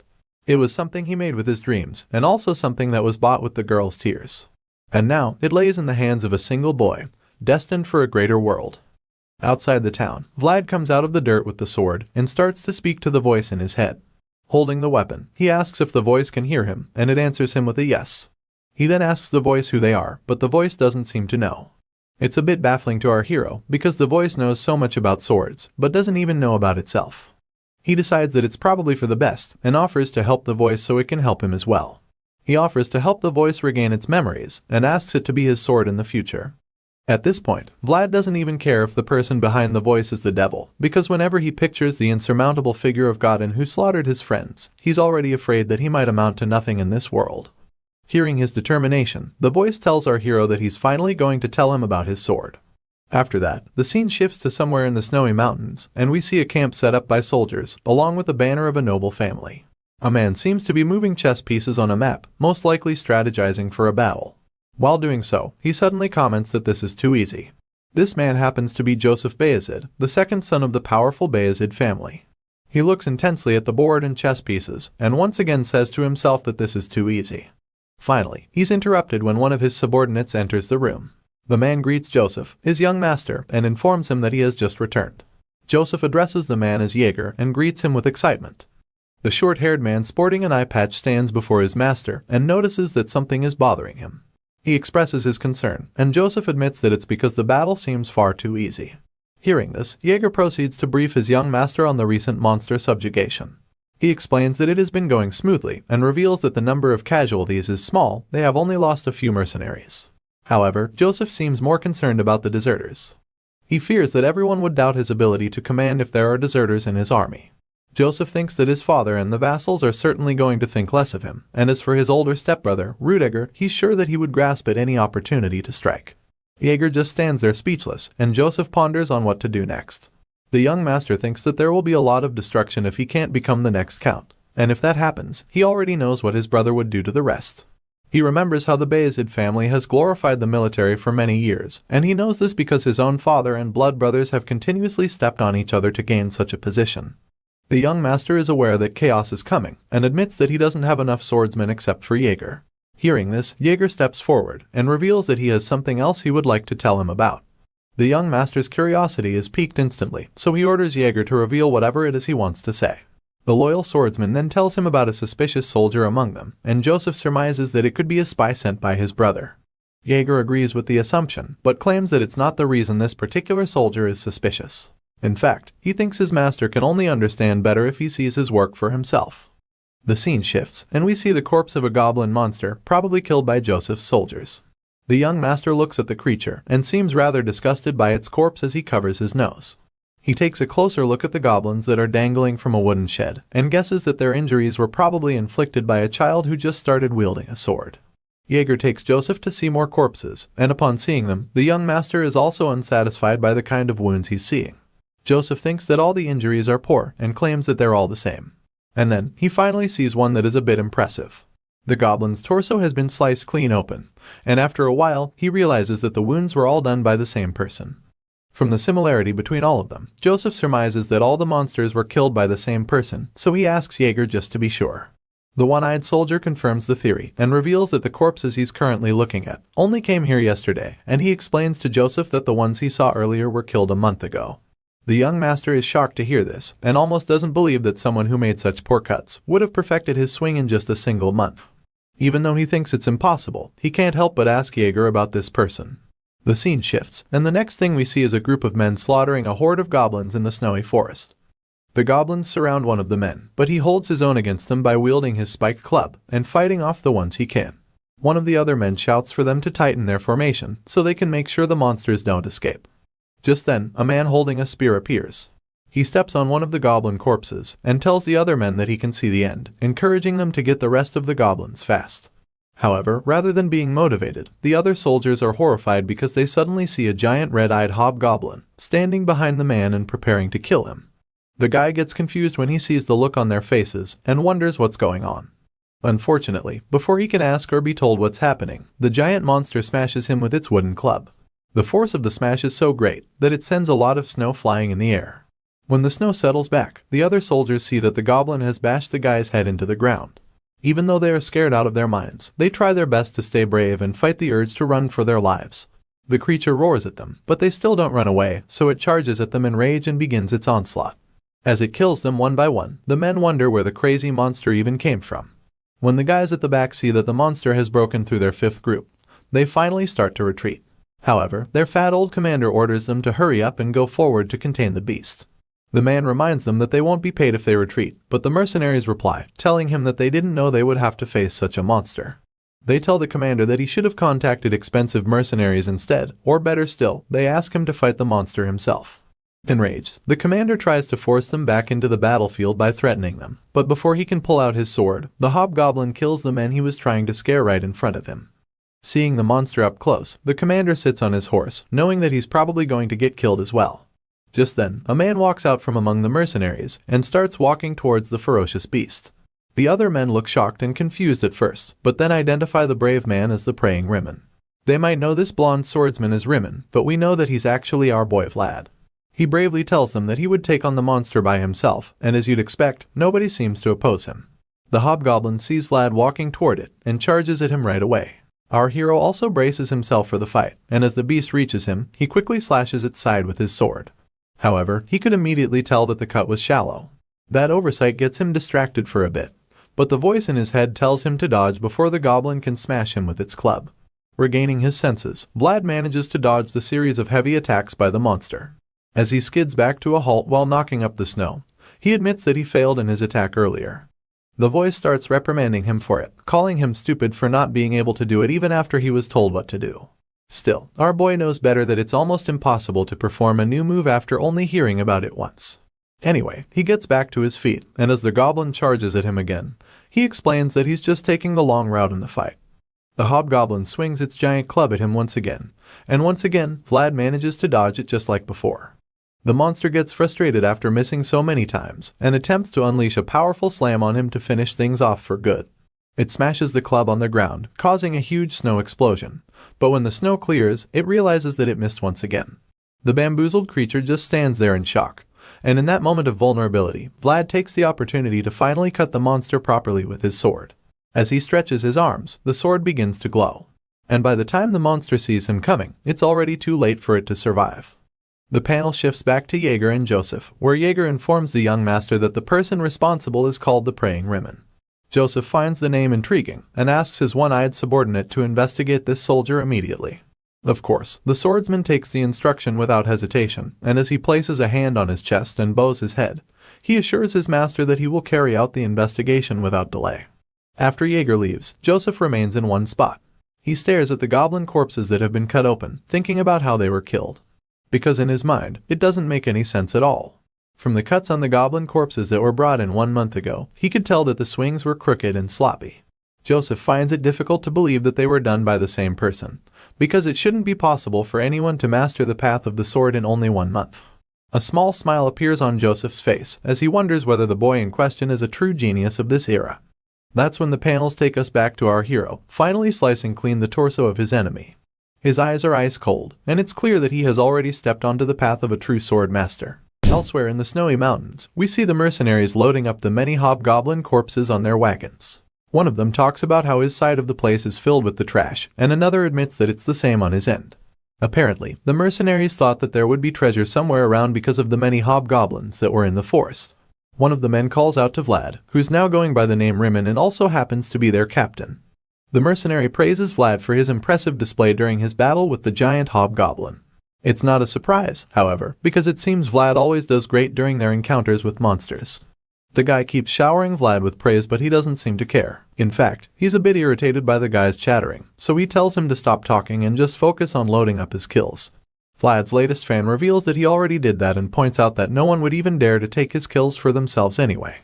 It was something he made with his dreams, and also something that was bought with the girl's tears. And now, it lays in the hands of a single boy, destined for a greater world. Outside the town, Vlad comes out of the dirt with the sword, and starts to speak to the voice in his head. Holding the weapon, he asks if the voice can hear him, and it answers him with a yes. He then asks the voice who they are, but the voice doesn't seem to know. It's a bit baffling to our hero, because the voice knows so much about swords, but doesn't even know about itself. He decides that it's probably for the best, and offers to help the voice so it can help him as well. He offers to help the voice regain its memories, and asks it to be his sword in the future. At this point, Vlad doesn't even care if the person behind the voice is the devil, because whenever he pictures the insurmountable figure of Godin who slaughtered his friends, he's already afraid that he might amount to nothing in this world. Hearing his determination, the voice tells our hero that he's finally going to tell him about his sword. After that, the scene shifts to somewhere in the snowy mountains, and we see a camp set up by soldiers, along with a banner of a noble family. A man seems to be moving chess pieces on a map, most likely strategizing for a battle. While doing so, he suddenly comments that this is too easy. This man happens to be Joseph Bayezid, the second son of the powerful Bayezid family. He looks intensely at the board and chess pieces, and once again says to himself that this is too easy. Finally, he's interrupted when one of his subordinates enters the room. The man greets Joseph, his young master, and informs him that he has just returned. Joseph addresses the man as Jaeger and greets him with excitement. The short-haired man sporting an eye patch stands before his master and notices that something is bothering him. He expresses his concern, and Joseph admits that it's because the battle seems far too easy. Hearing this, Jaeger proceeds to brief his young master on the recent monster subjugation. He explains that it has been going smoothly, and reveals that the number of casualties is small, they have only lost a few mercenaries. However, Joseph seems more concerned about the deserters. He fears that everyone would doubt his ability to command if there are deserters in his army. Joseph thinks that his father and the vassals are certainly going to think less of him, and as for his older stepbrother, Rudiger, he's sure that he would grasp at any opportunity to strike. Jaeger just stands there speechless, and Joseph ponders on what to do next. The young master thinks that there will be a lot of destruction if he can't become the next count, and if that happens, he already knows what his brother would do to the rest. He remembers how the Bayezid family has glorified the military for many years, and he knows this because his own father and blood brothers have continuously stepped on each other to gain such a position. The young master is aware that chaos is coming, and admits that he doesn't have enough swordsmen except for Jaeger. Hearing this, Jaeger steps forward, and reveals that he has something else he would like to tell him about. The young master's curiosity is piqued instantly, so he orders Jaeger to reveal whatever it is he wants to say. The loyal swordsman then tells him about a suspicious soldier among them, and Joseph surmises that it could be a spy sent by his brother. Jaeger agrees with the assumption, but claims that it's not the reason this particular soldier is suspicious. In fact, he thinks his master can only understand better if he sees his work for himself. The scene shifts, and we see the corpse of a goblin monster, probably killed by Joseph's soldiers. The young master looks at the creature, and seems rather disgusted by its corpse as he covers his nose. He takes a closer look at the goblins that are dangling from a wooden shed, and guesses that their injuries were probably inflicted by a child who just started wielding a sword. Jaeger takes Joseph to see more corpses, and upon seeing them, the young master is also unsatisfied by the kind of wounds he's seeing. Joseph thinks that all the injuries are poor and claims that they're all the same. And then, he finally sees one that is a bit impressive. The goblin's torso has been sliced clean open, and after a while, he realizes that the wounds were all done by the same person. From the similarity between all of them, Joseph surmises that all the monsters were killed by the same person, so he asks Jaeger just to be sure. The one-eyed soldier confirms the theory, and reveals that the corpses he's currently looking at only came here yesterday, and he explains to Joseph that the ones he saw earlier were killed a month ago. The young master is shocked to hear this, and almost doesn't believe that someone who made such poor cuts would have perfected his swing in just a single month. Even though he thinks it's impossible, he can't help but ask Jaeger about this person. The scene shifts, and the next thing we see is a group of men slaughtering a horde of goblins in the snowy forest. The goblins surround one of the men, but he holds his own against them by wielding his spiked club and fighting off the ones he can. One of the other men shouts for them to tighten their formation so they can make sure the monsters don't escape. Just then, a man holding a spear appears. He steps on one of the goblin corpses and tells the other men that he can see the end, encouraging them to get the rest of the goblins fast. However, rather than being motivated, the other soldiers are horrified because they suddenly see a giant red-eyed hobgoblin standing behind the man and preparing to kill him. The guy gets confused when he sees the look on their faces and wonders what's going on. Unfortunately, before he can ask or be told what's happening, the giant monster smashes him with its wooden club. The force of the smash is so great that it sends a lot of snow flying in the air. When the snow settles back, the other soldiers see that the goblin has bashed the guy's head into the ground. Even though they are scared out of their minds, they try their best to stay brave and fight the urge to run for their lives. The creature roars at them, but they still don't run away, so it charges at them in rage and begins its onslaught. As it kills them one by one, the men wonder where the crazy monster even came from. When the guys at the back see that the monster has broken through their fifth group, they finally start to retreat. However, their fat old commander orders them to hurry up and go forward to contain the beast. The man reminds them that they won't be paid if they retreat, but the mercenaries reply, telling him that they didn't know they would have to face such a monster. They tell the commander that he should have contacted expensive mercenaries instead, or better still, they ask him to fight the monster himself. Enraged, the commander tries to force them back into the battlefield by threatening them, but before he can pull out his sword, the hobgoblin kills the men he was trying to scare right in front of him. Seeing the monster up close, the commander sits on his horse, knowing that he's probably going to get killed as well. Just then, a man walks out from among the mercenaries and starts walking towards the ferocious beast. The other men look shocked and confused at first, but then identify the brave man as the praying Rimmon. They might know this blonde swordsman as Rimmon, but we know that he's actually our boy Vlad. He bravely tells them that he would take on the monster by himself, and as you'd expect, nobody seems to oppose him. The hobgoblin sees Vlad walking toward it and charges at him right away. Our hero also braces himself for the fight, and as the beast reaches him, he quickly slashes its side with his sword. However, he could immediately tell that the cut was shallow. That oversight gets him distracted for a bit, but the voice in his head tells him to dodge before the goblin can smash him with its club. Regaining his senses, Vlad manages to dodge the series of heavy attacks by the monster. As he skids back to a halt while knocking up the snow, he admits that he failed in his attack earlier. The voice starts reprimanding him for it, calling him stupid for not being able to do it even after he was told what to do. Still, our boy knows better that it's almost impossible to perform a new move after only hearing about it once. Anyway, he gets back to his feet, and as the goblin charges at him again, he explains that he's just taking the long route in the fight. The hobgoblin swings its giant club at him once again, and once again, Vlad manages to dodge it just like before. The monster gets frustrated after missing so many times, and attempts to unleash a powerful slam on him to finish things off for good. It smashes the club on the ground, causing a huge snow explosion, but when the snow clears, it realizes that it missed once again. The bamboozled creature just stands there in shock, and in that moment of vulnerability, Vlad takes the opportunity to finally cut the monster properly with his sword. As he stretches his arms, the sword begins to glow, and by the time the monster sees him coming, it's already too late for it to survive. The panel shifts back to Jaeger and Joseph, where Jaeger informs the young master that the person responsible is called the Praying Rimmon. Joseph finds the name intriguing and asks his one-eyed subordinate to investigate this soldier immediately. Of course, the swordsman takes the instruction without hesitation, and as he places a hand on his chest and bows his head, he assures his master that he will carry out the investigation without delay. After Jaeger leaves, Joseph remains in one spot. He stares at the goblin corpses that have been cut open, thinking about how they were killed. Because in his mind, it doesn't make any sense at all. From the cuts on the goblin corpses that were brought in 1 month ago, he could tell that the swings were crooked and sloppy. Joseph finds it difficult to believe that they were done by the same person, because it shouldn't be possible for anyone to master the path of the sword in only 1 month. A small smile appears on Joseph's face as he wonders whether the boy in question is a true genius of this era. That's when the panels take us back to our hero, finally slicing clean the torso of his enemy. His eyes are ice cold, and it's clear that he has already stepped onto the path of a true sword master. Elsewhere in the snowy mountains, we see the mercenaries loading up the many hobgoblin corpses on their wagons. One of them talks about how his side of the place is filled with the trash, and another admits that it's the same on his end. Apparently, the mercenaries thought that there would be treasure somewhere around because of the many hobgoblins that were in the forest. One of the men calls out to Vlad, who's now going by the name Rimmon and also happens to be their captain. The mercenary praises Vlad for his impressive display during his battle with the giant hobgoblin. It's not a surprise, however, because it seems Vlad always does great during their encounters with monsters. The guy keeps showering Vlad with praise, but he doesn't seem to care. In fact, he's a bit irritated by the guy's chattering, so he tells him to stop talking and just focus on loading up his kills. Vlad's latest fan reveals that he already did that and points out that no one would even dare to take his kills for themselves anyway.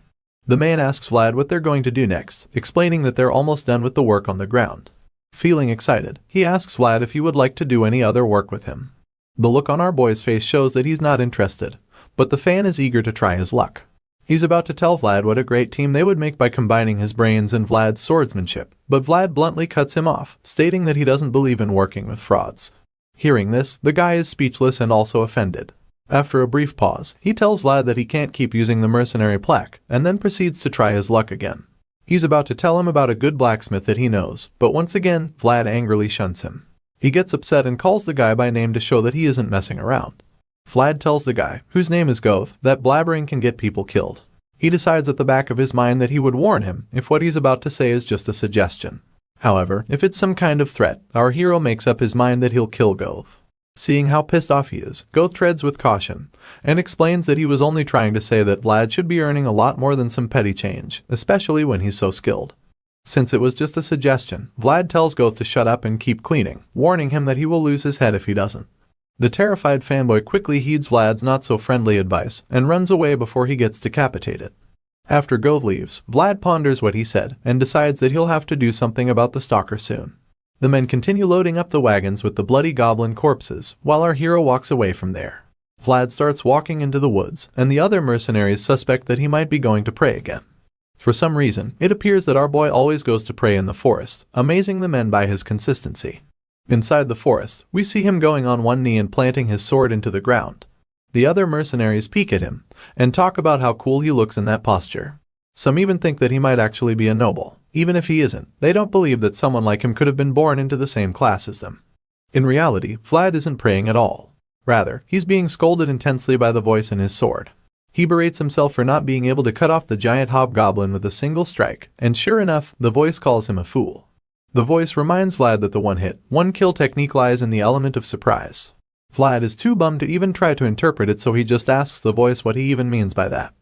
The man asks Vlad what they're going to do next, explaining that they're almost done with the work on the ground. Feeling excited, he asks Vlad if he would like to do any other work with him. The look on our boy's face shows that he's not interested, but the fan is eager to try his luck. He's about to tell Vlad what a great team they would make by combining his brains and Vlad's swordsmanship, but Vlad bluntly cuts him off, stating that he doesn't believe in working with frauds. Hearing this, the guy is speechless and also offended. After a brief pause, he tells Vlad that he can't keep using the mercenary plaque, and then proceeds to try his luck again. He's about to tell him about a good blacksmith that he knows, but once again, Vlad angrily shuns him. He gets upset and calls the guy by name to show that he isn't messing around. Vlad tells the guy, whose name is Goth, that blabbering can get people killed. He decides at the back of his mind that he would warn him if what he's about to say is just a suggestion. However, if it's some kind of threat, our hero makes up his mind that he'll kill Goth. Seeing how pissed off he is, Goth treads with caution, and explains that he was only trying to say that Vlad should be earning a lot more than some petty change, especially when he's so skilled. Since it was just a suggestion, Vlad tells Goth to shut up and keep cleaning, warning him that he will lose his head if he doesn't. The terrified fanboy quickly heeds Vlad's not-so-friendly advice and runs away before he gets decapitated. After Goth leaves, Vlad ponders what he said and decides that he'll have to do something about the stalker soon. The men continue loading up the wagons with the bloody goblin corpses while our hero walks away from there. Vlad starts walking into the woods, and the other mercenaries suspect that he might be going to pray again. For some reason, it appears that our boy always goes to pray in the forest, amazing the men by his consistency. Inside the forest, we see him going on one knee and planting his sword into the ground. The other mercenaries peek at him and talk about how cool he looks in that posture. Some even think that he might actually be a noble. Even if he isn't, they don't believe that someone like him could have been born into the same class as them. In reality, Vlad isn't praying at all. Rather, he's being scolded intensely by the voice in his sword. He berates himself for not being able to cut off the giant hobgoblin with a single strike, and sure enough, the voice calls him a fool. The voice reminds Vlad that the one-hit, one-kill technique lies in the element of surprise. Vlad is too bummed to even try to interpret it, so he just asks the voice what he even means by that.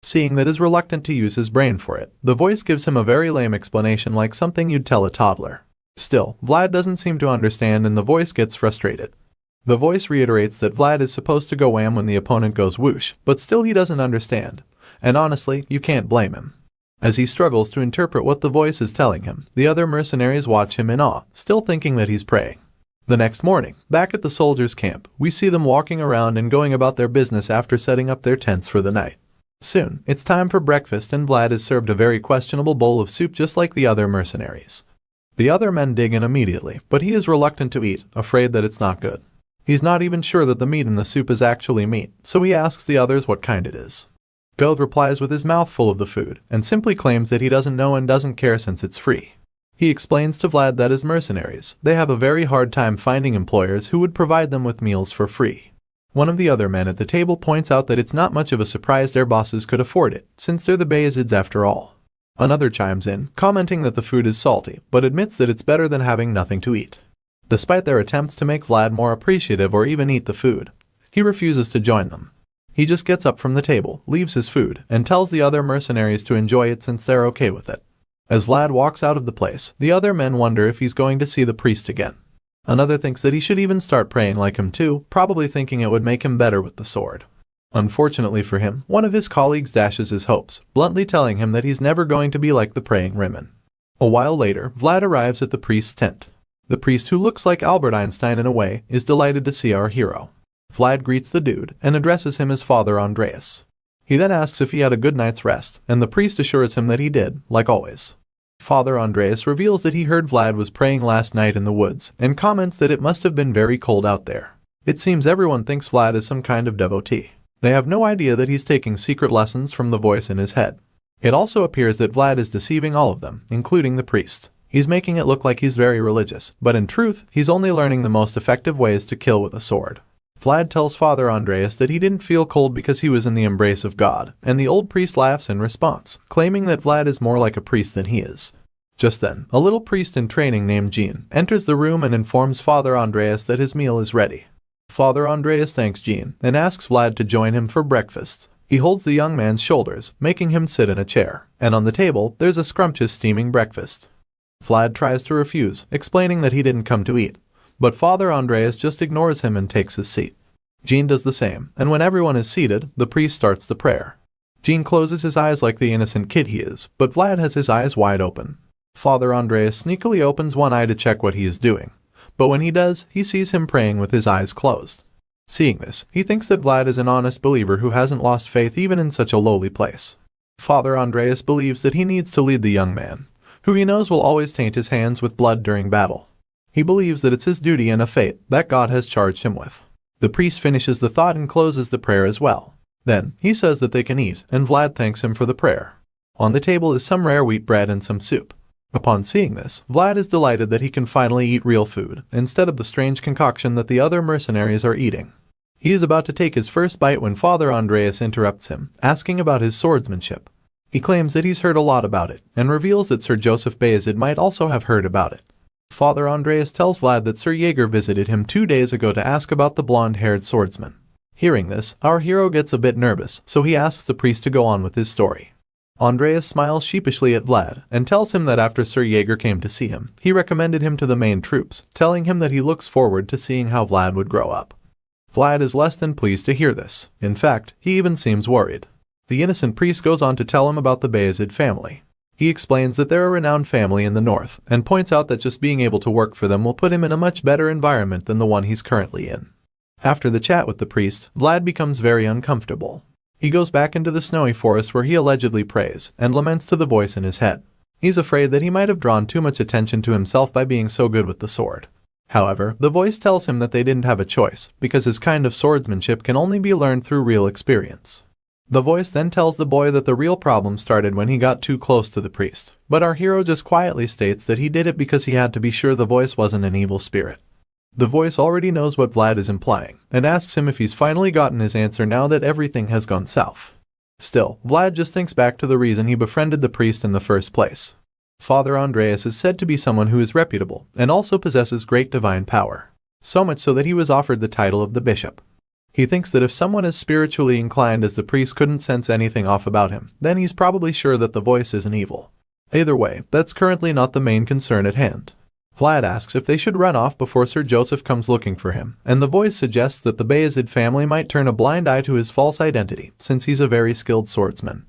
Seeing that he's reluctant to use his brain for it, the voice gives him a very lame explanation like something you'd tell a toddler. Still, Vlad doesn't seem to understand and the voice gets frustrated. The voice reiterates that Vlad is supposed to go wham when the opponent goes whoosh, but still he doesn't understand. And honestly, you can't blame him. As he struggles to interpret what the voice is telling him, the other mercenaries watch him in awe, still thinking that he's praying. The next morning, back at the soldiers' camp, we see them walking around and going about their business after setting up their tents for the night. Soon, it's time for breakfast and Vlad is served a very questionable bowl of soup just like the other mercenaries. The other men dig in immediately, but he is reluctant to eat, afraid that it's not good. He's not even sure that the meat in the soup is actually meat, so he asks the others what kind it is. Goth replies with his mouth full of the food, and simply claims that he doesn't know and doesn't care since it's free. He explains to Vlad that as mercenaries, they have a very hard time finding employers who would provide them with meals for free. One of the other men at the table points out that it's not much of a surprise their bosses could afford it, since they're the Bayazids after all. Another chimes in, commenting that the food is salty, but admits that it's better than having nothing to eat. Despite their attempts to make Vlad more appreciative or even eat the food, he refuses to join them. He just gets up from the table, leaves his food, and tells the other mercenaries to enjoy it since they're okay with it. As Vlad walks out of the place, the other men wonder if he's going to see the priest again. Another thinks that he should even start praying like him too, probably thinking it would make him better with the sword. Unfortunately for him, one of his colleagues dashes his hopes, bluntly telling him that he's never going to be like the praying Rimmon. A while later, Vlad arrives at the priest's tent. The priest, who looks like Albert Einstein in a way, is delighted to see our hero. Vlad greets the dude and addresses him as Father Andreas. He then asks if he had a good night's rest, and the priest assures him that he did, like always. Father Andreas reveals that he heard Vlad was praying last night in the woods, and comments that it must have been very cold out there. It seems everyone thinks Vlad is some kind of devotee. They have no idea that he's taking secret lessons from the voice in his head. It also appears that Vlad is deceiving all of them, including the priest. He's making it look like he's very religious, but in truth, he's only learning the most effective ways to kill with a sword. Vlad tells Father Andreas that he didn't feel cold because he was in the embrace of God, and the old priest laughs in response, claiming that Vlad is more like a priest than he is. Just then, a little priest in training named Jean enters the room and informs Father Andreas that his meal is ready. Father Andreas thanks Jean and asks Vlad to join him for breakfast. He holds the young man's shoulders, making him sit in a chair, and on the table there's a scrumptious steaming breakfast. Vlad tries to refuse, explaining that he didn't come to eat, but Father Andreas just ignores him and takes his seat. Jean does the same, and when everyone is seated, the priest starts the prayer. Jean closes his eyes like the innocent kid he is, but Vlad has his eyes wide open. Father Andreas sneakily opens one eye to check what he is doing, but when he does, he sees him praying with his eyes closed. Seeing this, he thinks that Vlad is an honest believer who hasn't lost faith even in such a lowly place. Father Andreas believes that he needs to lead the young man, who he knows will always taint his hands with blood during battle. He believes that it's his duty and a fate that God has charged him with. The priest finishes the thought and closes the prayer as well. Then, he says that they can eat, and Vlad thanks him for the prayer. On the table is some rare wheat bread and some soup. Upon seeing this, Vlad is delighted that he can finally eat real food, instead of the strange concoction that the other mercenaries are eating. He is about to take his first bite when Father Andreas interrupts him, asking about his swordsmanship. He claims that he's heard a lot about it, and reveals that Sir Joseph Bayezid might also have heard about it. Father Andreas tells Vlad that Sir Jaeger visited him 2 days ago to ask about the blonde-haired swordsman. Hearing this, our hero gets a bit nervous, so he asks the priest to go on with his story. Andreas smiles sheepishly at Vlad, and tells him that after Sir Jaeger came to see him, he recommended him to the main troops, telling him that he looks forward to seeing how Vlad would grow up. Vlad is less than pleased to hear this. In fact, he even seems worried. The innocent priest goes on to tell him about the Bayezid family. He explains that they're a renowned family in the north, and points out that just being able to work for them will put him in a much better environment than the one he's currently in. After the chat with the priest, Vlad becomes very uncomfortable. He goes back into the snowy forest where he allegedly prays, and laments to the voice in his head. He's afraid that he might have drawn too much attention to himself by being so good with the sword. However, the voice tells him that they didn't have a choice, because his kind of swordsmanship can only be learned through real experience. The voice then tells the boy that the real problem started when he got too close to the priest, but our hero just quietly states that he did it because he had to be sure the voice wasn't an evil spirit. The voice already knows what Vlad is implying, and asks him if he's finally gotten his answer now that everything has gone south. Still, Vlad just thinks back to the reason he befriended the priest in the first place. Father Andreas is said to be someone who is reputable, and also possesses great divine power. So much so that he was offered the title of the bishop. He thinks that if someone as spiritually inclined as the priest couldn't sense anything off about him, then he's probably sure that the voice isn't evil. Either way, that's currently not the main concern at hand. Vlad asks if they should run off before Sir Joseph comes looking for him, and the voice suggests that the Bayezid family might turn a blind eye to his false identity, since he's a very skilled swordsman.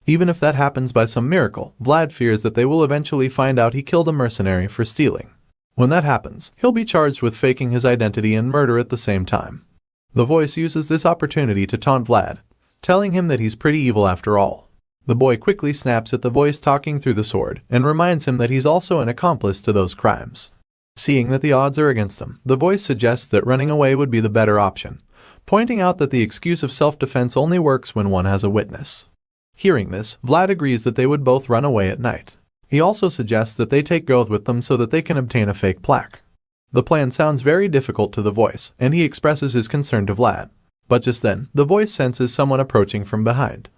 Even if that happens by some miracle, Vlad fears that they will eventually find out he killed a mercenary for stealing. When that happens, he'll be charged with faking his identity and murder at the same time. The voice uses this opportunity to taunt Vlad, telling him that he's pretty evil after all. The boy quickly snaps at the voice talking through the sword, and reminds him that he's also an accomplice to those crimes. Seeing that the odds are against them, the voice suggests that running away would be the better option, pointing out that the excuse of self-defense only works when one has a witness. Hearing this, Vlad agrees that they would both run away at night. He also suggests that they take Goth with them so that they can obtain a fake plaque. The plan sounds very difficult to the voice, and he expresses his concern to Vlad. But just then, the voice senses someone approaching from behind.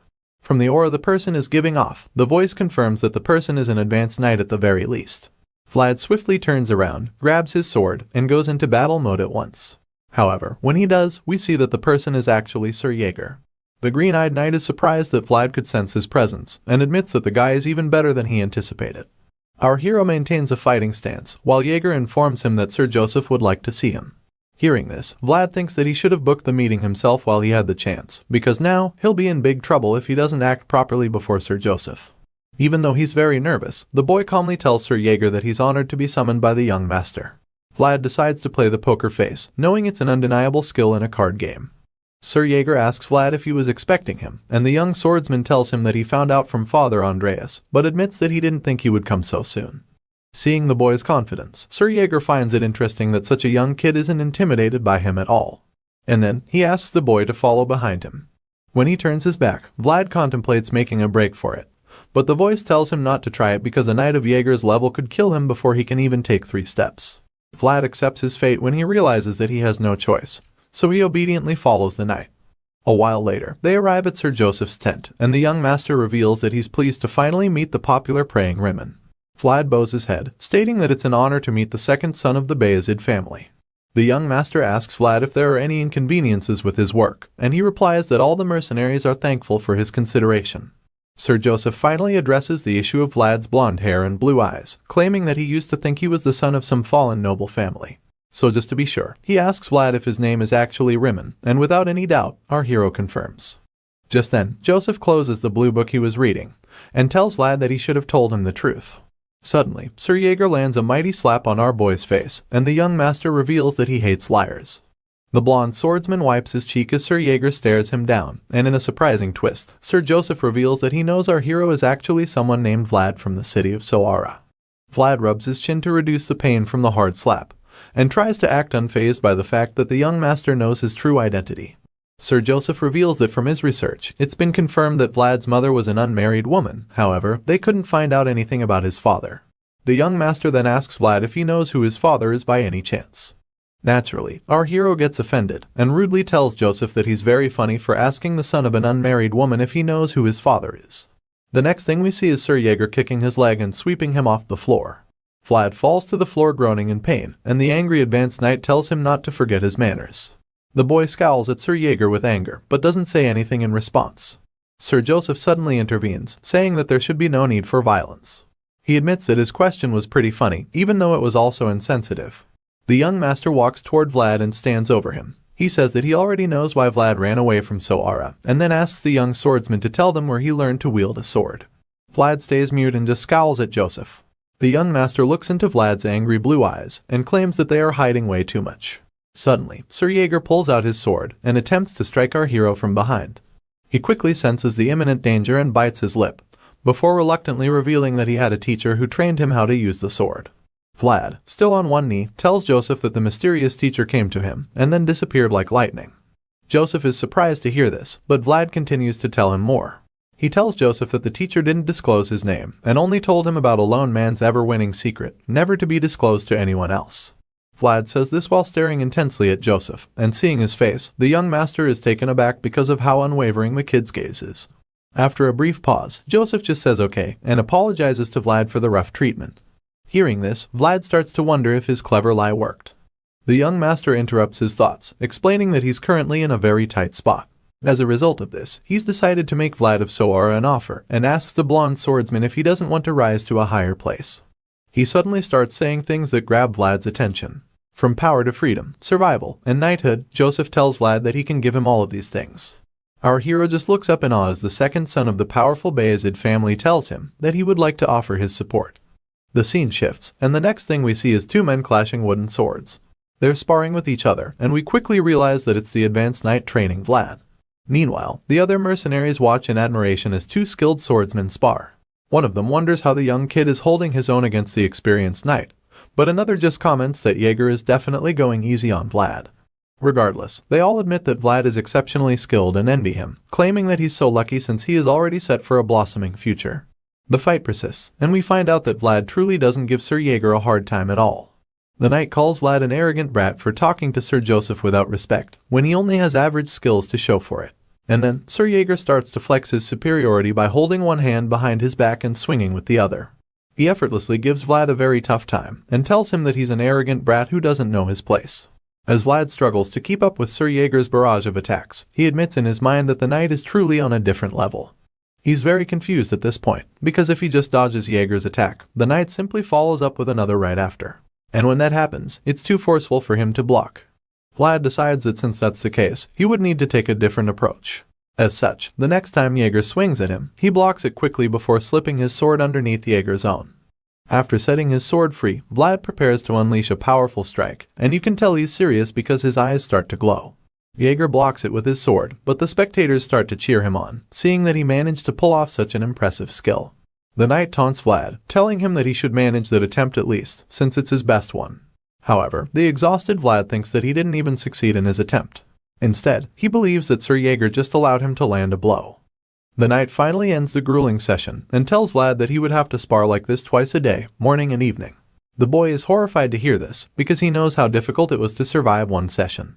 From the aura the person is giving off, the voice confirms that the person is an advanced knight at the very least. Vlad swiftly turns around, grabs his sword, and goes into battle mode at once. However, when he does, we see that the person is actually Sir Jaeger. The green-eyed knight is surprised that Vlad could sense his presence, and admits that the guy is even better than he anticipated. Our hero maintains a fighting stance, while Jaeger informs him that Sir Joseph would like to see him. Hearing this, Vlad thinks that he should have booked the meeting himself while he had the chance, because now he'll be in big trouble if he doesn't act properly before Sir Joseph. Even though he's very nervous, the boy calmly tells Sir Jaeger that he's honored to be summoned by the young master. Vlad decides to play the poker face, knowing it's an undeniable skill in a card game. Sir Jaeger asks Vlad if he was expecting him, and the young swordsman tells him that he found out from Father Andreas, but admits that he didn't think he would come so soon. Seeing the boy's confidence, Sir Jaeger finds it interesting that such a young kid isn't intimidated by him at all. And then, he asks the boy to follow behind him. When he turns his back, Vlad contemplates making a break for it, but the voice tells him not to try it because a knight of Jaeger's level could kill him before he can even take 3 steps. Vlad accepts his fate when he realizes that he has no choice, so he obediently follows the knight. A while later, they arrive at Sir Joseph's tent, and the young master reveals that he's pleased to finally meet the popular praying Rimmon. Vlad bows his head, stating that it's an honor to meet the second son of the Bayezid family. The young master asks Vlad if there are any inconveniences with his work, and he replies that all the mercenaries are thankful for his consideration. Sir Joseph finally addresses the issue of Vlad's blonde hair and blue eyes, claiming that he used to think he was the son of some fallen noble family. So just to be sure, he asks Vlad if his name is actually Rimmon, and without any doubt, our hero confirms. Just then, Joseph closes the blue book he was reading, and tells Vlad that he should have told him the truth. Suddenly, Sir Jaeger lands a mighty slap on our boy's face, and the young master reveals that he hates liars. The blonde swordsman wipes his cheek as Sir Jaeger stares him down, and in a surprising twist, Sir Joseph reveals that he knows our hero is actually someone named Vlad from the city of Sara. Vlad rubs his chin to reduce the pain from the hard slap, and tries to act unfazed by the fact that the young master knows his true identity. Sir Joseph reveals that from his research, it's been confirmed that Vlad's mother was an unmarried woman. However, they couldn't find out anything about his father. The young master then asks Vlad if he knows who his father is by any chance. Naturally, our hero gets offended, and rudely tells Joseph that he's very funny for asking the son of an unmarried woman if he knows who his father is. The next thing we see is Sir Jaeger kicking his leg and sweeping him off the floor. Vlad falls to the floor groaning in pain, and the angry advanced knight tells him not to forget his manners. The boy scowls at Sir Jaeger with anger, but doesn't say anything in response. Sir Joseph suddenly intervenes, saying that there should be no need for violence. He admits that his question was pretty funny, even though it was also insensitive. The young master walks toward Vlad and stands over him. He says that he already knows why Vlad ran away from Sara, and then asks the young swordsman to tell them where he learned to wield a sword. Vlad stays mute and just scowls at Joseph. The young master looks into Vlad's angry blue eyes, and claims that they are hiding way too much. Suddenly, Sir Jaeger pulls out his sword, and attempts to strike our hero from behind. He quickly senses the imminent danger and bites his lip, before reluctantly revealing that he had a teacher who trained him how to use the sword. Vlad, still on one knee, tells Joseph that the mysterious teacher came to him, and then disappeared like lightning. Joseph is surprised to hear this, but Vlad continues to tell him more. He tells Joseph that the teacher didn't disclose his name, and only told him about a lone man's ever-winning secret, never to be disclosed to anyone else. Vlad says this while staring intensely at Joseph, and seeing his face, the young master is taken aback because of how unwavering the kid's gaze is. After a brief pause, Joseph just says okay, and apologizes to Vlad for the rough treatment. Hearing this, Vlad starts to wonder if his clever lie worked. The young master interrupts his thoughts, explaining that he's currently in a very tight spot. As a result of this, he's decided to make Vlad of Sara an offer, and asks the blonde swordsman if he doesn't want to rise to a higher place. He suddenly starts saying things that grab Vlad's attention. From power to freedom, survival, and knighthood, Joseph tells Vlad that he can give him all of these things. Our hero just looks up in awe as the second son of the powerful Bayezid family tells him that he would like to offer his support. The scene shifts, and the next thing we see is two men clashing wooden swords. They're sparring with each other, and we quickly realize that it's the advanced knight training Vlad. Meanwhile, the other mercenaries watch in admiration as two skilled swordsmen spar. One of them wonders how the young kid is holding his own against the experienced knight, but another just comments that Jaeger is definitely going easy on Vlad. Regardless, they all admit that Vlad is exceptionally skilled and envy him, claiming that he's so lucky since he is already set for a blossoming future. The fight persists, and we find out that Vlad truly doesn't give Sir Jaeger a hard time at all. The knight calls Vlad an arrogant brat for talking to Sir Joseph without respect, when he only has average skills to show for it. And then, Sir Jaeger starts to flex his superiority by holding one hand behind his back and swinging with the other. He effortlessly gives Vlad a very tough time, and tells him that he's an arrogant brat who doesn't know his place. As Vlad struggles to keep up with Sir Jaeger's barrage of attacks, he admits in his mind that the knight is truly on a different level. He's very confused at this point, because if he just dodges Jaeger's attack, the knight simply follows up with another right after. And when that happens, it's too forceful for him to block. Vlad decides that since that's the case, he would need to take a different approach. As such, the next time Jaeger swings at him, he blocks it quickly before slipping his sword underneath Jaeger's own. After setting his sword free, Vlad prepares to unleash a powerful strike, and you can tell he's serious because his eyes start to glow. Jaeger blocks it with his sword, but the spectators start to cheer him on, seeing that he managed to pull off such an impressive skill. The knight taunts Vlad, telling him that he should manage that attempt at least, since it's his best one. However, the exhausted Vlad thinks that he didn't even succeed in his attempt. Instead, he believes that Sir Jaeger just allowed him to land a blow. The knight finally ends the grueling session, and tells Vlad that he would have to spar like this twice a day, morning and evening. The boy is horrified to hear this, because he knows how difficult it was to survive one session.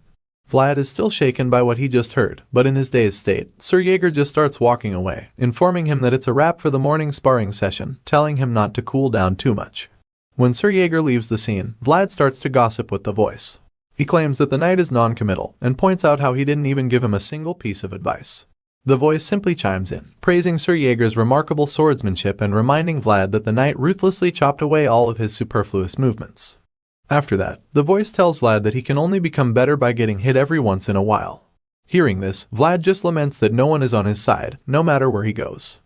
Vlad is still shaken by what he just heard, but in his dazed state, Sir Jaeger just starts walking away, informing him that it's a wrap for the morning sparring session, telling him not to cool down too much. When Sir Jaeger leaves the scene, Vlad starts to gossip with the voice. He claims that the knight is non-committal and points out how he didn't even give him a single piece of advice. The voice simply chimes in, praising Sir Jaeger's remarkable swordsmanship and reminding Vlad that the knight ruthlessly chopped away all of his superfluous movements. After that, the voice tells Vlad that he can only become better by getting hit every once in a while. Hearing this, Vlad just laments that no one is on his side, no matter where he goes.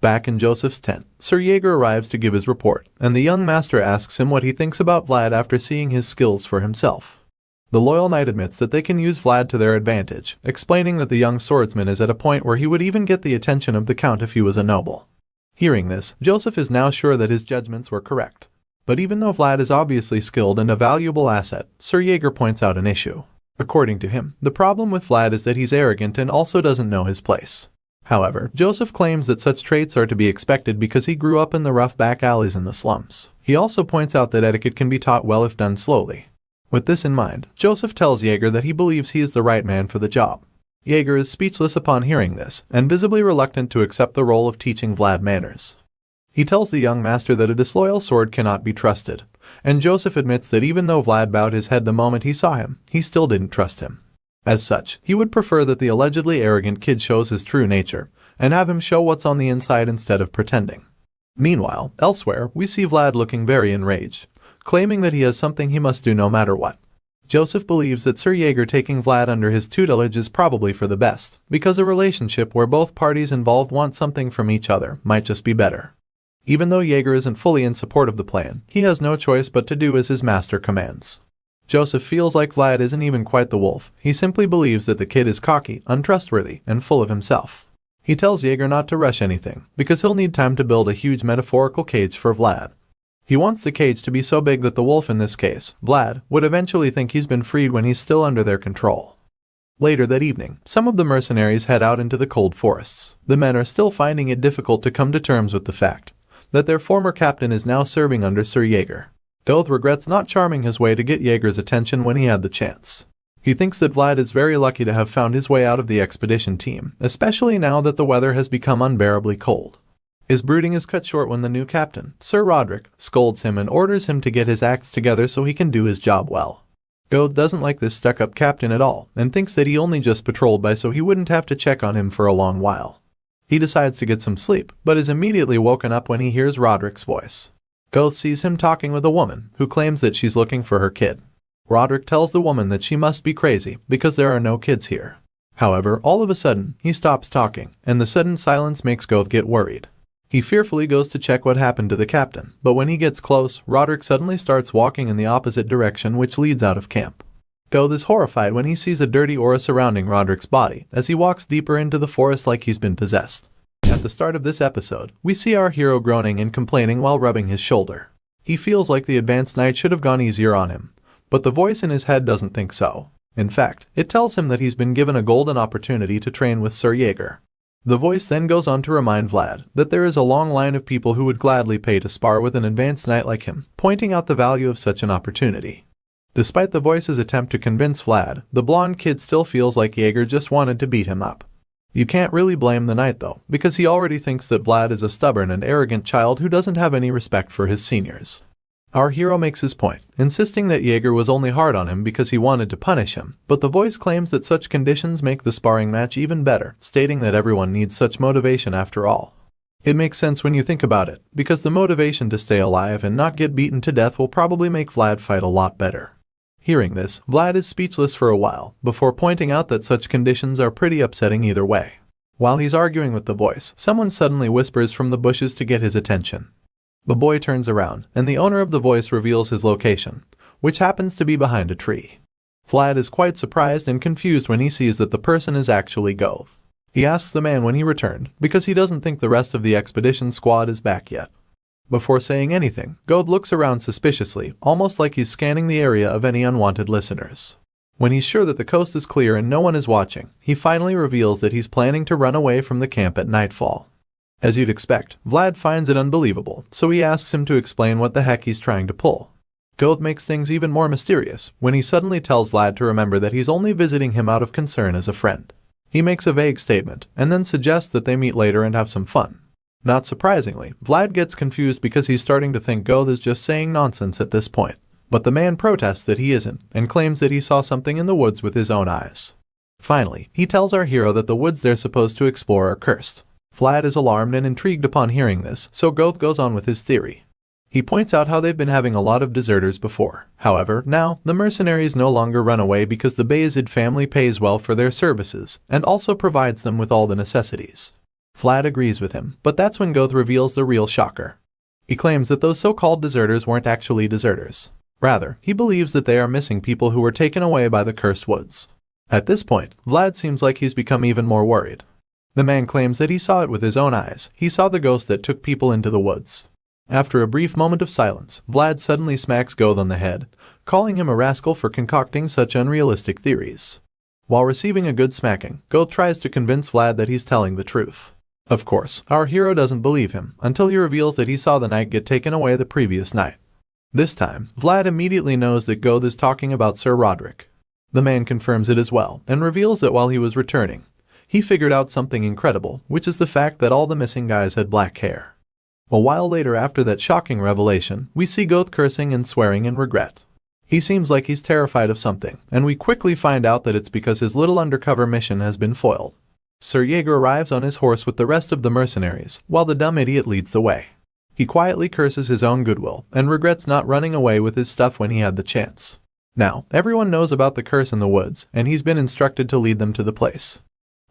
Back in Joseph's tent, Sir Jaeger arrives to give his report, and the young master asks him what he thinks about Vlad after seeing his skills for himself. The loyal knight admits that they can use Vlad to their advantage, explaining that the young swordsman is at a point where he would even get the attention of the count if he was a noble. Hearing this, Joseph is now sure that his judgments were correct. But even though Vlad is obviously skilled and a valuable asset, Sir Jaeger points out an issue. According to him, the problem with Vlad is that he's arrogant and also doesn't know his place. However, Joseph claims that such traits are to be expected because he grew up in the rough back alleys in the slums. He also points out that etiquette can be taught well if done slowly. With this in mind, Joseph tells Jaeger that he believes he is the right man for the job. Jaeger is speechless upon hearing this, and visibly reluctant to accept the role of teaching Vlad manners. He tells the young master that a disloyal sword cannot be trusted, and Joseph admits that even though Vlad bowed his head the moment he saw him, he still didn't trust him. As such, he would prefer that the allegedly arrogant kid shows his true nature, and have him show what's on the inside instead of pretending. Meanwhile, elsewhere, we see Vlad looking very enraged, claiming that he has something he must do no matter what. Joseph believes that Sir Jaeger taking Vlad under his tutelage is probably for the best, because a relationship where both parties involved want something from each other might just be better. Even though Jaeger isn't fully in support of the plan, he has no choice but to do as his master commands. Joseph feels like Vlad isn't even quite the wolf. He simply believes that the kid is cocky, untrustworthy, and full of himself. He tells Jaeger not to rush anything, because he'll need time to build a huge metaphorical cage for Vlad. He wants the cage to be so big that the wolf in this case, Vlad, would eventually think he's been freed when he's still under their control. Later that evening, some of the mercenaries head out into the cold forests. The men are still finding it difficult to come to terms with the fact that their former captain is now serving under Sir Jaeger. Goth regrets not charming his way to get Jaeger's attention when he had the chance. He thinks that Vlad is very lucky to have found his way out of the expedition team, especially now that the weather has become unbearably cold. His brooding is cut short when the new captain, Sir Roderick, scolds him and orders him to get his acts together so he can do his job well. Goth doesn't like this stuck-up captain at all, and thinks that he only just patrolled by so he wouldn't have to check on him for a long while. He decides to get some sleep, but is immediately woken up when he hears Roderick's voice. Goth sees him talking with a woman, who claims that she's looking for her kid. Roderick tells the woman that she must be crazy, because there are no kids here. However, all of a sudden, he stops talking, and the sudden silence makes Goth get worried. He fearfully goes to check what happened to the captain, but when he gets close, Roderick suddenly starts walking in the opposite direction, which leads out of camp. Goth is horrified when he sees a dirty aura surrounding Roderick's body, as he walks deeper into the forest like he's been possessed. At the start of this episode, we see our hero groaning and complaining while rubbing his shoulder. He feels like the advanced knight should have gone easier on him, but the voice in his head doesn't think so. In fact, it tells him that he's been given a golden opportunity to train with Sir Jaeger. The voice then goes on to remind Vlad that there is a long line of people who would gladly pay to spar with an advanced knight like him, pointing out the value of such an opportunity. Despite the voice's attempt to convince Vlad, the blonde kid still feels like Jaeger just wanted to beat him up. You can't really blame the knight though, because he already thinks that Vlad is a stubborn and arrogant child who doesn't have any respect for his seniors. Our hero makes his point, insisting that Jaeger was only hard on him because he wanted to punish him, but the voice claims that such conditions make the sparring match even better, stating that everyone needs such motivation after all. It makes sense when you think about it, because the motivation to stay alive and not get beaten to death will probably make Vlad fight a lot better. Hearing this, Vlad is speechless for a while, before pointing out that such conditions are pretty upsetting either way. While he's arguing with the voice, someone suddenly whispers from the bushes to get his attention. The boy turns around, and the owner of the voice reveals his location, which happens to be behind a tree. Vlad is quite surprised and confused when he sees that the person is actually Goth. He asks the man when he returned, because he doesn't think the rest of the expedition squad is back yet. Before saying anything, Goth looks around suspiciously, almost like he's scanning the area of any unwanted listeners. When he's sure that the coast is clear and no one is watching, he finally reveals that he's planning to run away from the camp at nightfall. As you'd expect, Vlad finds it unbelievable, so he asks him to explain what the heck he's trying to pull. Goth makes things even more mysterious when he suddenly tells Vlad to remember that he's only visiting him out of concern as a friend. He makes a vague statement, and then suggests that they meet later and have some fun. Not surprisingly, Vlad gets confused because he's starting to think Goth is just saying nonsense at this point. But the man protests that he isn't and claims that he saw something in the woods with his own eyes. Finally, he tells our hero that the woods they're supposed to explore are cursed. Vlad is alarmed and intrigued upon hearing this, so Goth goes on with his theory. He points out how they've been having a lot of deserters before. However, now, the mercenaries no longer run away because the Bayezid family pays well for their services and also provides them with all the necessities. Vlad agrees with him, but that's when Goth reveals the real shocker. He claims that those so-called deserters weren't actually deserters. Rather, he believes that they are missing people who were taken away by the cursed woods. At this point, Vlad seems like he's become even more worried. The man claims that he saw it with his own eyes. He saw the ghost that took people into the woods. After a brief moment of silence, Vlad suddenly smacks Goth on the head, calling him a rascal for concocting such unrealistic theories. While receiving a good smacking, Goth tries to convince Vlad that he's telling the truth. Of course, our hero doesn't believe him until he reveals that he saw the knight get taken away the previous night. This time, Vlad immediately knows that Goth is talking about Sir Roderick. The man confirms it as well and reveals that while he was returning, he figured out something incredible, which is the fact that all the missing guys had black hair. A while later after that shocking revelation, we see Goth cursing and swearing in regret. He seems like he's terrified of something, and we quickly find out that it's because his little undercover mission has been foiled. Sir Jaeger arrives on his horse with the rest of the mercenaries, while the dumb idiot leads the way. He quietly curses his own goodwill and regrets not running away with his stuff when he had the chance. Now, everyone knows about the curse in the woods, and he's been instructed to lead them to the place.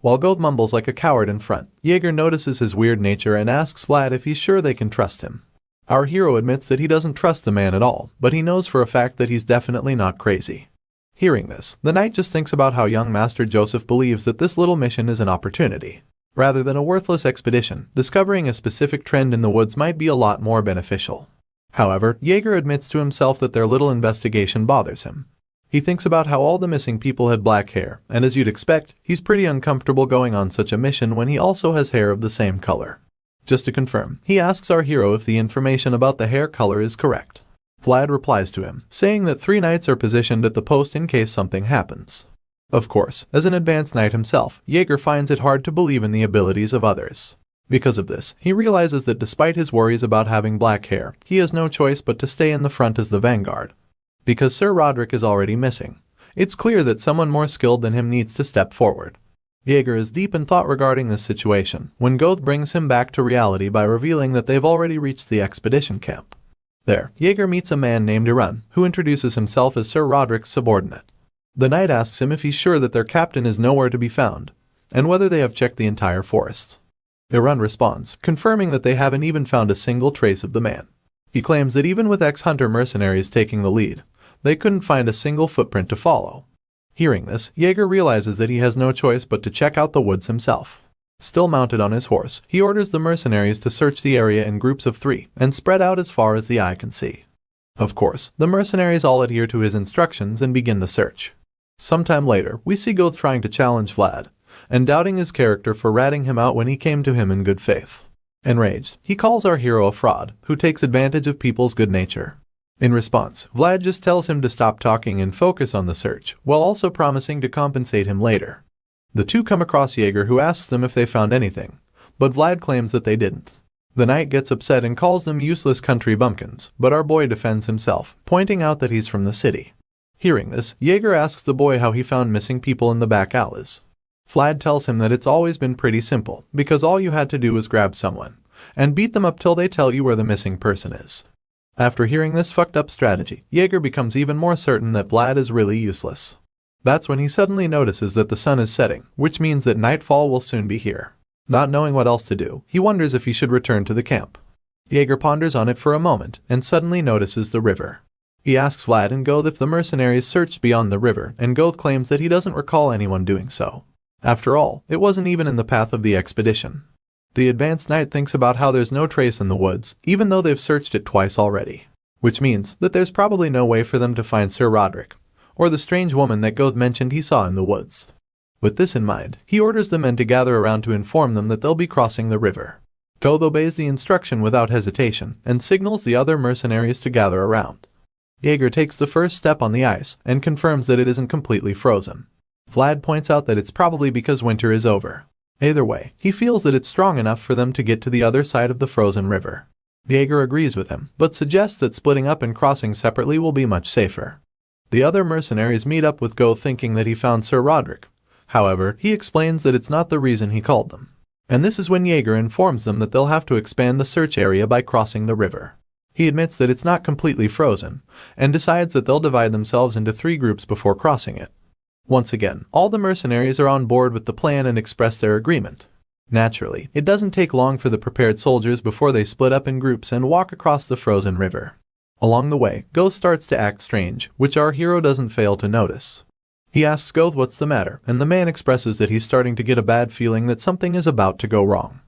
While Goth mumbles like a coward in front, Jaeger notices his weird nature and asks Vlad if he's sure they can trust him. Our hero admits that he doesn't trust the man at all, but he knows for a fact that he's definitely not crazy. Hearing this, the knight just thinks about how young Master Joseph believes that this little mission is an opportunity. Rather than a worthless expedition, discovering a specific trend in the woods might be a lot more beneficial. However, Jaeger admits to himself that their little investigation bothers him. He thinks about how all the missing people had black hair, and as you'd expect, he's pretty uncomfortable going on such a mission when he also has hair of the same color. Just to confirm, he asks our hero if the information about the hair color is correct. Vlad replies to him, saying that 3 knights are positioned at the post in case something happens. Of course, as an advanced knight himself, Jaeger finds it hard to believe in the abilities of others. Because of this, he realizes that despite his worries about having black hair, he has no choice but to stay in the front as the vanguard. Because Sir Roderick is already missing, it's clear that someone more skilled than him needs to step forward. Jaeger is deep in thought regarding this situation, when Goth brings him back to reality by revealing that they've already reached the expedition camp. There, Jaeger meets a man named Irun, who introduces himself as Sir Roderick's subordinate. The knight asks him if he's sure that their captain is nowhere to be found, and whether they have checked the entire forest. Irun responds, confirming that they haven't even found a single trace of the man. He claims that even with ex-hunter mercenaries taking the lead, they couldn't find a single footprint to follow. Hearing this, Jaeger realizes that he has no choice but to check out the woods himself. Still mounted on his horse, he orders the mercenaries to search the area in groups of 3 and spread out as far as the eye can see. Of course, the mercenaries all adhere to his instructions and begin the search. Sometime later, we see Goth trying to challenge Vlad, and doubting his character for ratting him out when he came to him in good faith. Enraged, he calls our hero a fraud, who takes advantage of people's good nature. In response, Vlad just tells him to stop talking and focus on the search, while also promising to compensate him later. The two come across Jaeger, who asks them if they found anything, but Vlad claims that they didn't. The knight gets upset and calls them useless country bumpkins, but our boy defends himself, pointing out that he's from the city. Hearing this, Jaeger asks the boy how he found missing people in the back alleys. Vlad tells him that it's always been pretty simple, because all you had to do was grab someone, and beat them up till they tell you where the missing person is. After hearing this fucked up strategy, Jaeger becomes even more certain that Vlad is really useless. That's when he suddenly notices that the sun is setting, which means that nightfall will soon be here. Not knowing what else to do, he wonders if he should return to the camp. Jaeger ponders on it for a moment, and suddenly notices the river. He asks Vlad and Goth if the mercenaries searched beyond the river, and Goth claims that he doesn't recall anyone doing so. After all, it wasn't even in the path of the expedition. The advanced knight thinks about how there's no trace in the woods, even though they've searched it twice already. Which means that there's probably no way for them to find Sir Roderick, or the strange woman that Goth mentioned he saw in the woods. With this in mind, he orders the men to gather around to inform them that they'll be crossing the river. Goth obeys the instruction without hesitation, and signals the other mercenaries to gather around. Jaeger takes the first step on the ice, and confirms that it isn't completely frozen. Vlad points out that it's probably because winter is over. Either way, he feels that it's strong enough for them to get to the other side of the frozen river. Jaeger agrees with him, but suggests that splitting up and crossing separately will be much safer. The other mercenaries meet up with Go thinking that he found Sir Roderick. However, he explains that it's not the reason he called them. And this is when Jaeger informs them that they'll have to expand the search area by crossing the river. He admits that it's not completely frozen, and decides that they'll divide themselves into 3 groups before crossing it. Once again, all the mercenaries are on board with the plan and express their agreement. Naturally, it doesn't take long for the prepared soldiers before they split up in groups and walk across the frozen river. Along the way, Go starts to act strange, which our hero doesn't fail to notice. He asks Go what's the matter, and the man expresses that he's starting to get a bad feeling that something is about to go wrong.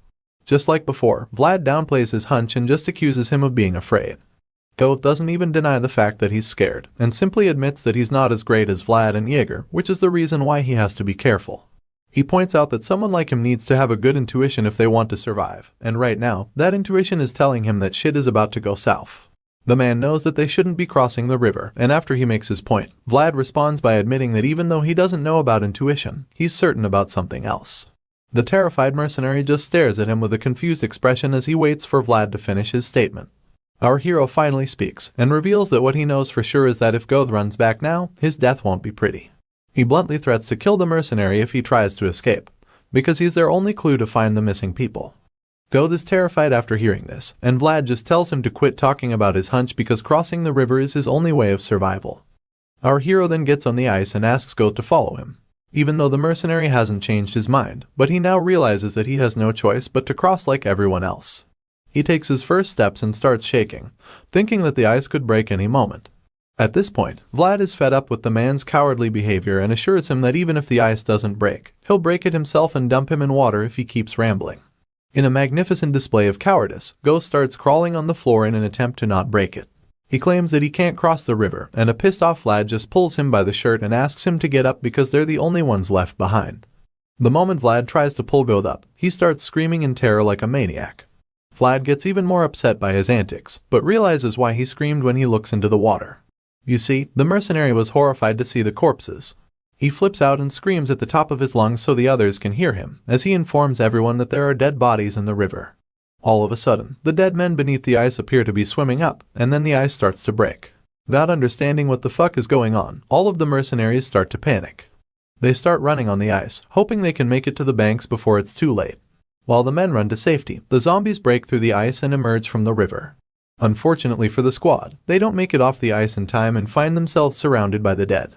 Just like before, Vlad downplays his hunch and just accuses him of being afraid. Go doesn't even deny the fact that he's scared, and simply admits that he's not as great as Vlad and Jaeger, which is the reason why he has to be careful. He points out that someone like him needs to have a good intuition if they want to survive, and right now, that intuition is telling him that shit is about to go south. The man knows that they shouldn't be crossing the river, and after he makes his point, Vlad responds by admitting that even though he doesn't know about intuition, he's certain about something else. The terrified mercenary just stares at him with a confused expression as he waits for Vlad to finish his statement. Our hero finally speaks, and reveals that what he knows for sure is that if Goth runs back now, his death won't be pretty. He bluntly threats to kill the mercenary if he tries to escape, because he's their only clue to find the missing people. Goth is terrified after hearing this, and Vlad just tells him to quit talking about his hunch because crossing the river is his only way of survival. Our hero then gets on the ice and asks Goth to follow him, even though the mercenary hasn't changed his mind, but he now realizes that he has no choice but to cross like everyone else. He takes his first steps and starts shaking, thinking that the ice could break any moment. At this point, Vlad is fed up with the man's cowardly behavior and assures him that even if the ice doesn't break, he'll break it himself and dump him in water if he keeps rambling. In a magnificent display of cowardice, Ghost starts crawling on the floor in an attempt to not break it. He claims that he can't cross the river, and a pissed-off Vlad just pulls him by the shirt and asks him to get up because they're the only ones left behind. The moment Vlad tries to pull Ghost up, he starts screaming in terror like a maniac. Vlad gets even more upset by his antics, but realizes why he screamed when he looks into the water. You see, the mercenary was horrified to see the corpses. He flips out and screams at the top of his lungs so the others can hear him, as he informs everyone that there are dead bodies in the river. All of a sudden, the dead men beneath the ice appear to be swimming up, and then the ice starts to break. Without understanding what the fuck is going on, all of the mercenaries start to panic. They start running on the ice, hoping they can make it to the banks before it's too late. While the men run to safety, the zombies break through the ice and emerge from the river. Unfortunately for the squad, they don't make it off the ice in time and find themselves surrounded by the dead.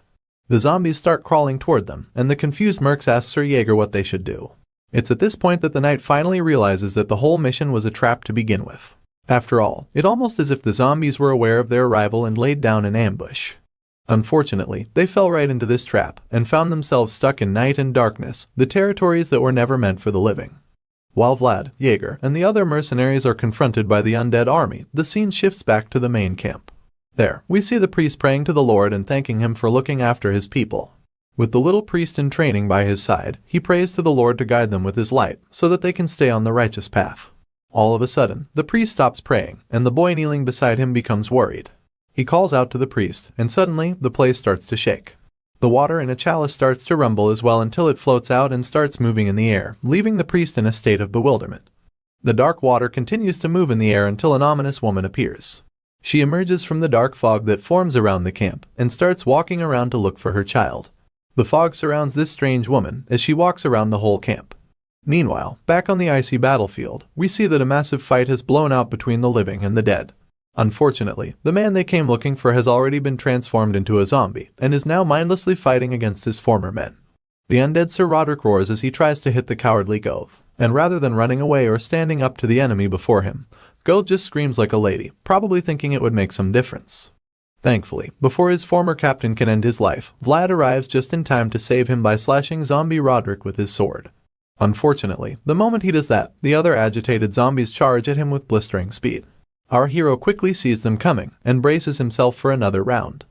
The zombies start crawling toward them, and the confused mercs ask Sir Jaeger what they should do. It's at this point that the knight finally realizes that the whole mission was a trap to begin with. After all, it almost as if the zombies were aware of their arrival and laid down an ambush. Unfortunately, they fell right into this trap, and found themselves stuck in night and darkness, the territories that were never meant for the living. While Vlad, Jaeger, and the other mercenaries are confronted by the undead army, the scene shifts back to the main camp. There, we see the priest praying to the Lord and thanking him for looking after his people. With the little priest in training by his side, he prays to the Lord to guide them with his light, so that they can stay on the righteous path. All of a sudden, the priest stops praying, and the boy kneeling beside him becomes worried. He calls out to the priest, and suddenly, the place starts to shake. The water in a chalice starts to rumble as well until it floats out and starts moving in the air, leaving the priest in a state of bewilderment. The dark water continues to move in the air until an ominous woman appears. She emerges from the dark fog that forms around the camp, and starts walking around to look for her child. The fog surrounds this strange woman as she walks around the whole camp. Meanwhile, back on the icy battlefield, we see that a massive fight has blown out between the living and the dead. Unfortunately, the man they came looking for has already been transformed into a zombie, and is now mindlessly fighting against his former men. The undead Sir Roderick roars as he tries to hit the cowardly Goth, and rather than running away or standing up to the enemy before him, Goth just screams like a lady, probably thinking it would make some difference. Thankfully, before his former captain can end his life, Vlad arrives just in time to save him by slashing zombie Roderick with his sword. Unfortunately, the moment he does that, the other agitated zombies charge at him with blistering speed. Our hero quickly sees them coming, and braces himself for another round.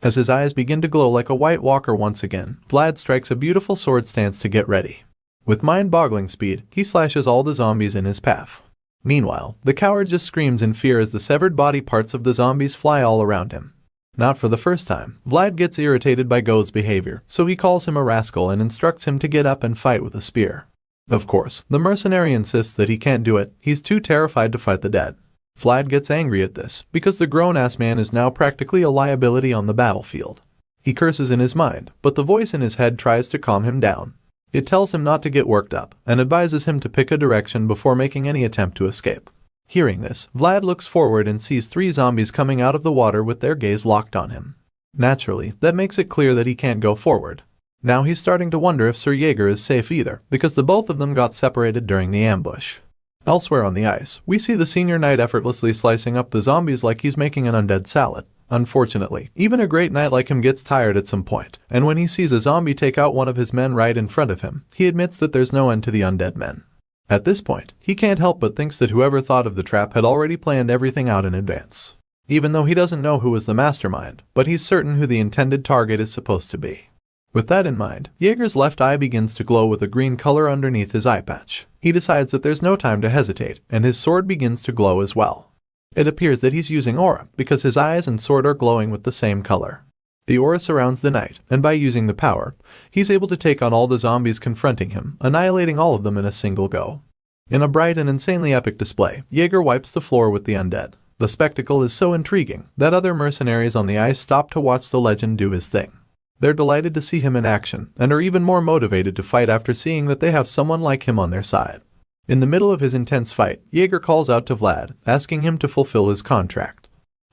As his eyes begin to glow like a white walker once again, Vlad strikes a beautiful sword stance to get ready. With mind-boggling speed, he slashes all the zombies in his path. Meanwhile, the coward just screams in fear as the severed body parts of the zombies fly all around him. Not for the first time, Vlad gets irritated by Goth's behavior, so he calls him a rascal and instructs him to get up and fight with a spear. Of course, the mercenary insists that he can't do it, he's too terrified to fight the dead. Vlad gets angry at this, because the grown-ass man is now practically a liability on the battlefield. He curses in his mind, but the voice in his head tries to calm him down. It tells him not to get worked up, and advises him to pick a direction before making any attempt to escape. Hearing this, Vlad looks forward and sees 3 zombies coming out of the water with their gaze locked on him. Naturally, that makes it clear that he can't go forward. Now he's starting to wonder if Sir Jaeger is safe either, because the both of them got separated during the ambush. Elsewhere on the ice, we see the senior knight effortlessly slicing up the zombies like he's making an undead salad. Unfortunately, even a great knight like him gets tired at some point, and when he sees a zombie take out one of his men right in front of him, he admits that there's no end to the undead men. At this point, he can't help but thinks that whoever thought of the trap had already planned everything out in advance. Even though he doesn't know who was the mastermind, but he's certain who the intended target is supposed to be. With that in mind, Jaeger's left eye begins to glow with a green color underneath his eye patch. He decides that there's no time to hesitate, and his sword begins to glow as well. It appears that he's using aura, because his eyes and sword are glowing with the same color. The aura surrounds the knight, and by using the power, he's able to take on all the zombies confronting him, annihilating all of them in a single go. In a bright and insanely epic display, Jaeger wipes the floor with the undead. The spectacle is so intriguing that other mercenaries on the ice stop to watch the legend do his thing. They're delighted to see him in action, and are even more motivated to fight after seeing that they have someone like him on their side. In the middle of his intense fight, Jaeger calls out to Vlad, asking him to fulfill his contract.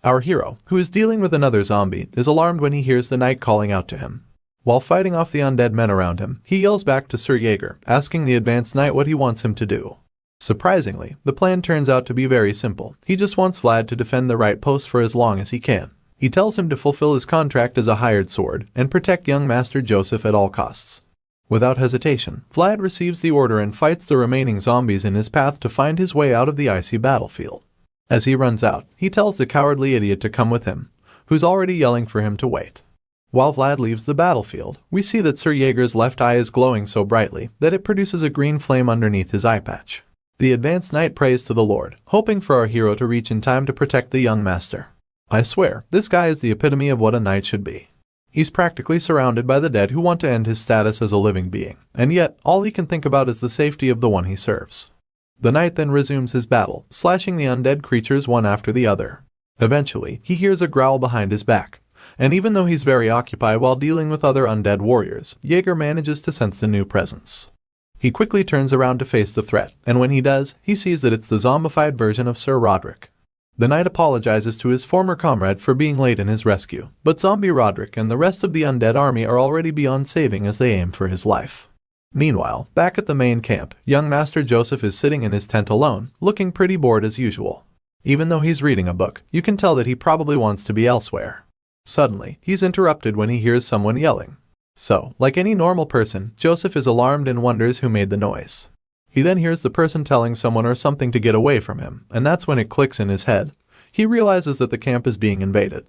Our hero, who is dealing with another zombie, is alarmed when he hears the knight calling out to him. While fighting off the undead men around him, he yells back to Sir Jaeger, asking the advanced knight what he wants him to do. Surprisingly, the plan turns out to be very simple. He just wants Vlad to defend the right post for as long as he can. He tells him to fulfill his contract as a hired sword and protect young Master Joseph at all costs. Without hesitation, Vlad receives the order and fights the remaining zombies in his path to find his way out of the icy battlefield. As he runs out, he tells the cowardly idiot to come with him, who's already yelling for him to wait. While Vlad leaves the battlefield, we see that Sir Jaeger's left eye is glowing so brightly that it produces a green flame underneath his eye patch. The advanced knight prays to the Lord, hoping for our hero to reach in time to protect the young master. I swear, this guy is the epitome of what a knight should be. He's practically surrounded by the dead who want to end his status as a living being, and yet all he can think about is the safety of the one he serves. The knight then resumes his battle, slashing the undead creatures one after the other. Eventually, he hears a growl behind his back, and even though he's very occupied while dealing with other undead warriors, Jaeger manages to sense the new presence. He quickly turns around to face the threat, and when he does, he sees that it's the zombified version of Sir Roderick. The knight apologizes to his former comrade for being late in his rescue, but Zombie Roderick and the rest of the undead army are already beyond saving as they aim for his life. Meanwhile, back at the main camp, young Master Joseph is sitting in his tent alone, looking pretty bored as usual. Even though he's reading a book, you can tell that he probably wants to be elsewhere. Suddenly, he's interrupted when he hears someone yelling. So, like any normal person, Joseph is alarmed and wonders who made the noise. He then hears the person telling someone or something to get away from him, and that's when it clicks in his head. He realizes that the camp is being invaded.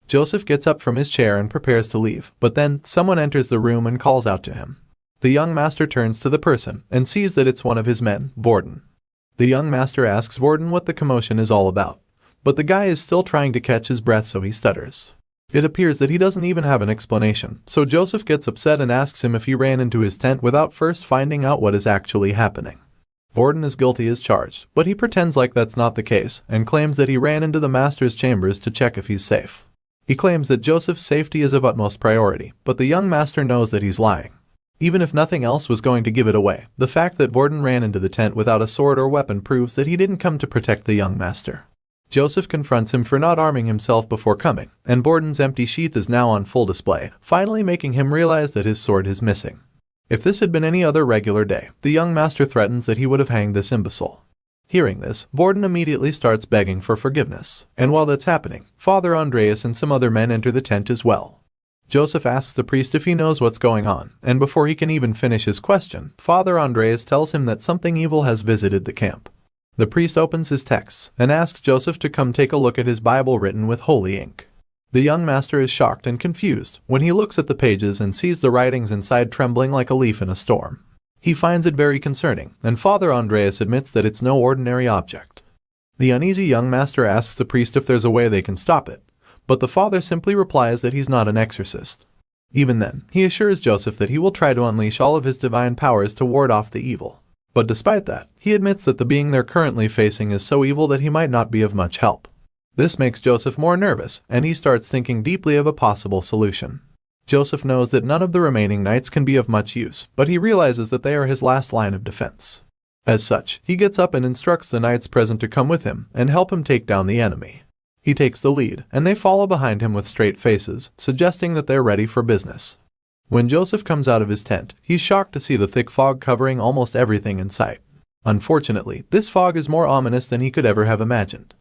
Joseph gets up from his chair and prepares to leave, but then someone enters the room and calls out to him. The young master turns to the person and sees that it's one of his men, Vorden. The young master asks Vorden what the commotion is all about, but the guy is still trying to catch his breath, so he stutters. It appears that he doesn't even have an explanation, so Joseph gets upset and asks him if he ran into his tent without first finding out what is actually happening. Vorden is guilty as charged, but he pretends like that's not the case and claims that he ran into the master's chambers to check if he's safe. He claims that Joseph's safety is of utmost priority, but the young master knows that he's lying. Even if nothing else was going to give it away, the fact that Vorden ran into the tent without a sword or weapon proves that he didn't come to protect the young master. Joseph confronts him for not arming himself before coming, and Vorden's empty sheath is now on full display, finally making him realize that his sword is missing. If this had been any other regular day, the young master threatens that he would have hanged this imbecile. Hearing this, Vorden immediately starts begging for forgiveness, and while that's happening, Father Andreas and some other men enter the tent as well. Joseph asks the priest if he knows what's going on, and before he can even finish his question, Father Andreas tells him that something evil has visited the camp. The priest opens his texts and asks Joseph to come take a look at his Bible written with holy ink. The young master is shocked and confused when he looks at the pages and sees the writings inside trembling like a leaf in a storm. He finds it very concerning, and Father Andreas admits that it's no ordinary object. The uneasy young master asks the priest if there's a way they can stop it, but the father simply replies that he's not an exorcist. Even then, he assures Joseph that he will try to unleash all of his divine powers to ward off the evil. But despite that, he admits that the being they're currently facing is so evil that he might not be of much help. This makes Joseph more nervous, and he starts thinking deeply of a possible solution. Joseph knows that none of the remaining knights can be of much use, but he realizes that they are his last line of defense. As such, he gets up and instructs the knights present to come with him and help him take down the enemy. He takes the lead, and they follow behind him with straight faces, suggesting that they're ready for business. When Joseph comes out of his tent, he's shocked to see the thick fog covering almost everything in sight. Unfortunately, this fog is more ominous than he could ever have imagined.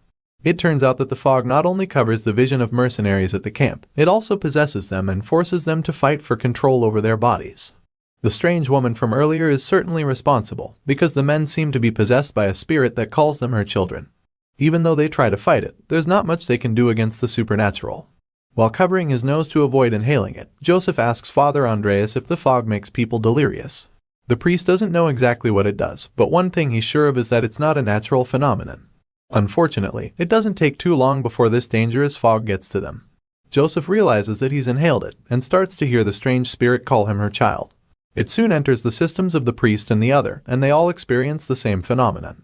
It turns out that the fog not only covers the vision of mercenaries at the camp, it also possesses them and forces them to fight for control over their bodies. The strange woman from earlier is certainly responsible, because the men seem to be possessed by a spirit that calls them her children. Even though they try to fight it, there's not much they can do against the supernatural. While covering his nose to avoid inhaling it, Joseph asks Father Andreas if the fog makes people delirious. The priest doesn't know exactly what it does, but one thing he's sure of is that it's not a natural phenomenon. Unfortunately, it doesn't take too long before this dangerous fog gets to them. Joseph realizes that he's inhaled it, and starts to hear the strange spirit call him her child. It soon enters the systems of the priest and the other, and they all experience the same phenomenon.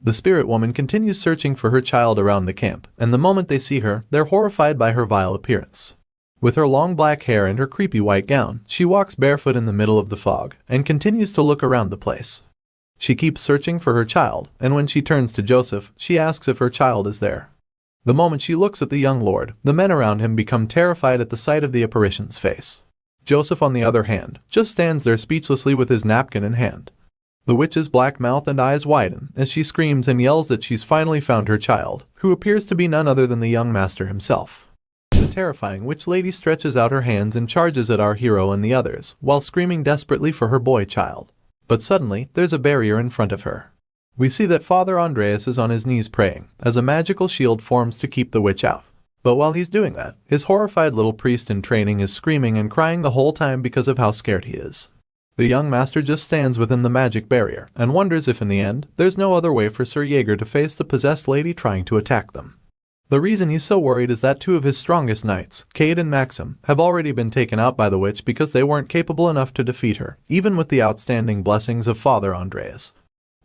The spirit woman continues searching for her child around the camp, and the moment they see her, they're horrified by her vile appearance. With her long black hair and her creepy white gown, she walks barefoot in the middle of the fog, and continues to look around the place. She keeps searching for her child, and when she turns to Joseph, she asks if her child is there. The moment she looks at the young lord, the men around him become terrified at the sight of the apparition's face. Joseph, on the other hand, just stands there speechlessly with his napkin in hand. The witch's black mouth and eyes widen as she screams and yells that she's finally found her child, who appears to be none other than the young master himself. The terrifying witch lady stretches out her hands and charges at our hero and the others, while screaming desperately for her boy child. But suddenly, there's a barrier in front of her. We see that Father Andreas is on his knees praying, as a magical shield forms to keep the witch out. But while he's doing that, his horrified little priest in training is screaming and crying the whole time because of how scared he is. The young master just stands within the magic barrier, and wonders if in the end, there's no other way for Sir Jaeger to face the possessed lady trying to attack them. The reason he's so worried is that two of his strongest knights, Cade and Maxim, have already been taken out by the witch because they weren't capable enough to defeat her, even with the outstanding blessings of Father Andreas.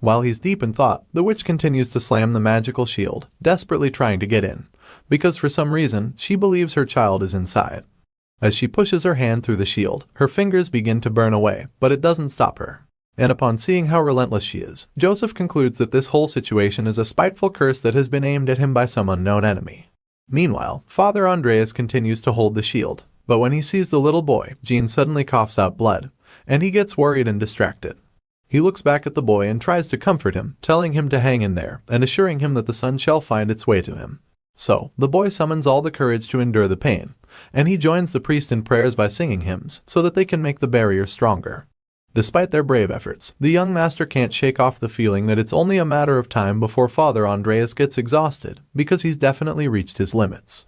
While he's deep in thought, the witch continues to slam the magical shield, desperately trying to get in, because for some reason, she believes her child is inside. As she pushes her hand through the shield, her fingers begin to burn away, but it doesn't stop her. And upon seeing how relentless she is, Joseph concludes that this whole situation is a spiteful curse that has been aimed at him by some unknown enemy. Meanwhile, Father Andreas continues to hold the shield, but when he sees the little boy, Jean suddenly coughs out blood, and he gets worried and distracted. He looks back at the boy and tries to comfort him, telling him to hang in there, and assuring him that the sun shall find its way to him. So, the boy summons all the courage to endure the pain, and he joins the priest in prayers by singing hymns so that they can make the barrier stronger. Despite their brave efforts, the young master can't shake off the feeling that it's only a matter of time before Father Andreas gets exhausted, because he's definitely reached his limits.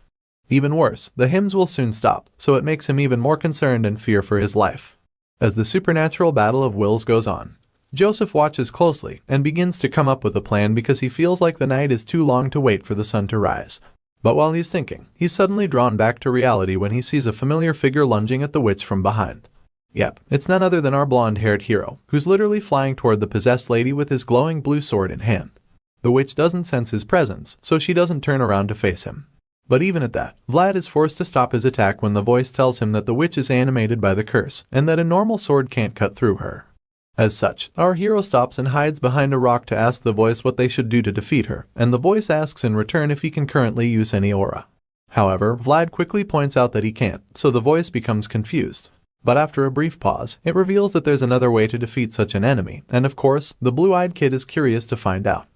Even worse, the hymns will soon stop, so it makes him even more concerned and fear for his life. As the supernatural battle of wills goes on, Joseph watches closely and begins to come up with a plan because he feels like the night is too long to wait for the sun to rise. But while he's thinking, he's suddenly drawn back to reality when he sees a familiar figure lunging at the witch from behind. Yep, it's none other than our blonde-haired hero, who's literally flying toward the possessed lady with his glowing blue sword in hand. The witch doesn't sense his presence, so she doesn't turn around to face him. But even at that, Vlad is forced to stop his attack when the voice tells him that the witch is animated by the curse, and that a normal sword can't cut through her. As such, our hero stops and hides behind a rock to ask the voice what they should do to defeat her, and the voice asks in return if he can currently use any aura. However, Vlad quickly points out that he can't, so the voice becomes confused. But after a brief pause, it reveals that there's another way to defeat such an enemy, and of course, the blue-eyed kid is curious to find out.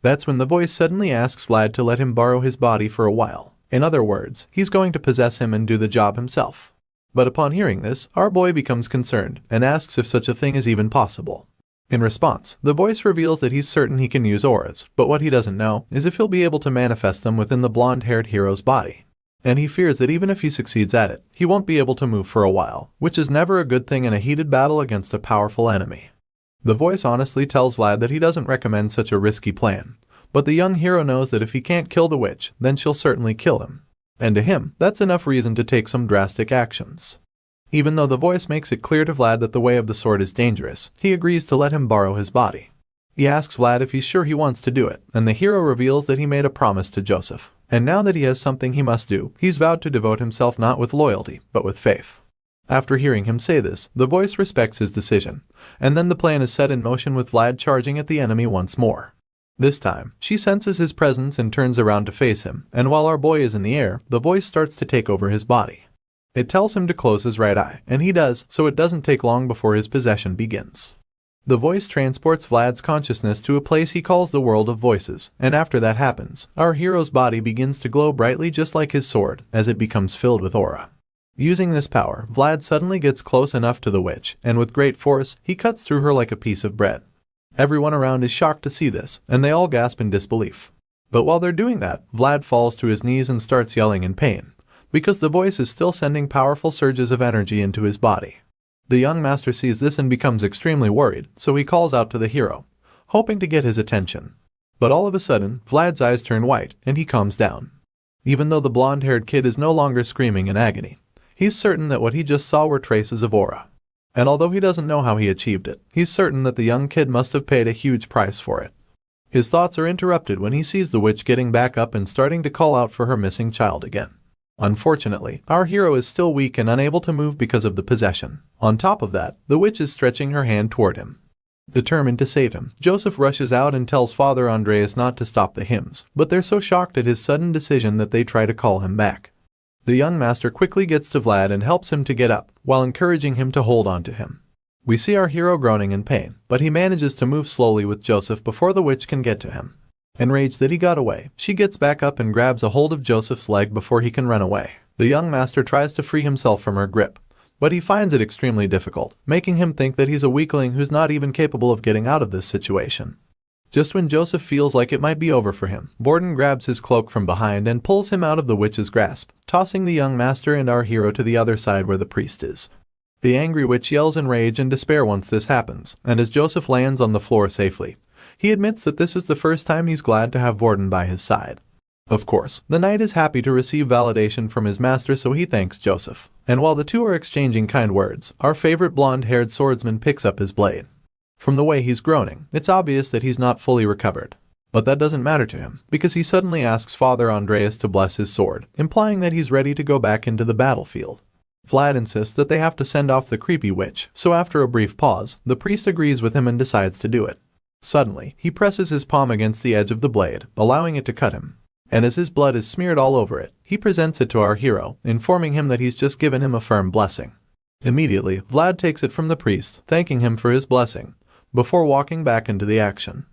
That's when the voice suddenly asks Vlad to let him borrow his body for a while. In other words, he's going to possess him and do the job himself. But upon hearing this, our boy becomes concerned and asks if such a thing is even possible. In response, the voice reveals that he's certain he can use auras, but what he doesn't know is if he'll be able to manifest them within the blonde-haired hero's body. And he fears that even if he succeeds at it, he won't be able to move for a while, which is never a good thing in a heated battle against a powerful enemy. The voice honestly tells Vlad that he doesn't recommend such a risky plan, but the young hero knows that if he can't kill the witch, then she'll certainly kill him. And to him, that's enough reason to take some drastic actions. Even though the voice makes it clear to Vlad that the way of the sword is dangerous, he agrees to let him borrow his body. He asks Vlad if he's sure he wants to do it, and the hero reveals that he made a promise to Joseph. And now that he has something he must do, he's vowed to devote himself not with loyalty, but with faith. After hearing him say this, the voice respects his decision, and then the plan is set in motion with Vlad charging at the enemy once more. This time, she senses his presence and turns around to face him, and while our boy is in the air, the voice starts to take over his body. It tells him to close his right eye, and he does, so it doesn't take long before his possession begins. The voice transports Vlad's consciousness to a place he calls the world of voices, and after that happens, our hero's body begins to glow brightly just like his sword, as it becomes filled with aura. Using this power, Vlad suddenly gets close enough to the witch, and with great force, he cuts through her like a piece of bread. Everyone around is shocked to see this, and they all gasp in disbelief. But while they're doing that, Vlad falls to his knees and starts yelling in pain, because the voice is still sending powerful surges of energy into his body. The young master sees this and becomes extremely worried, so he calls out to the hero, hoping to get his attention. But all of a sudden, Vlad's eyes turn white, and he calms down. Even though the blonde-haired kid is no longer screaming in agony, he's certain that what he just saw were traces of aura. And although he doesn't know how he achieved it, he's certain that the young kid must have paid a huge price for it. His thoughts are interrupted when he sees the witch getting back up and starting to call out for her missing child again. Unfortunately, our hero is still weak and unable to move because of the possession. On top of that, the witch is stretching her hand toward him. Determined to save him, Joseph rushes out and tells Father Andreas not to stop the hymns, but they're so shocked at his sudden decision that they try to call him back. The young master quickly gets to Vlad and helps him to get up, while encouraging him to hold on to him. We see our hero groaning in pain, but he manages to move slowly with Joseph before the witch can get to him. Enraged that he got away, she gets back up and grabs a hold of Joseph's leg before he can run away. The young master tries to free himself from her grip, but he finds it extremely difficult, making him think that he's a weakling who's not even capable of getting out of this situation. Just when Joseph feels like it might be over for him, Borden grabs his cloak from behind and pulls him out of the witch's grasp, tossing the young master and our hero to the other side where the priest is. The angry witch yells in rage and despair once this happens, and as Joseph lands on the floor safely, he admits that this is the first time he's glad to have Borden by his side. Of course, the knight is happy to receive validation from his master, so he thanks Joseph. And while the two are exchanging kind words, our favorite blonde-haired swordsman picks up his blade. From the way he's groaning, it's obvious that he's not fully recovered. But that doesn't matter to him, because he suddenly asks Father Andreas to bless his sword, implying that he's ready to go back into the battlefield. Vlad insists that they have to send off the creepy witch, so after a brief pause, the priest agrees with him and decides to do it. Suddenly, he presses his palm against the edge of the blade, allowing it to cut him. And as his blood is smeared all over it, he presents it to our hero, informing him that he's just given him a firm blessing. Immediately, Vlad takes it from the priest, thanking him for his blessing, before walking back into the action.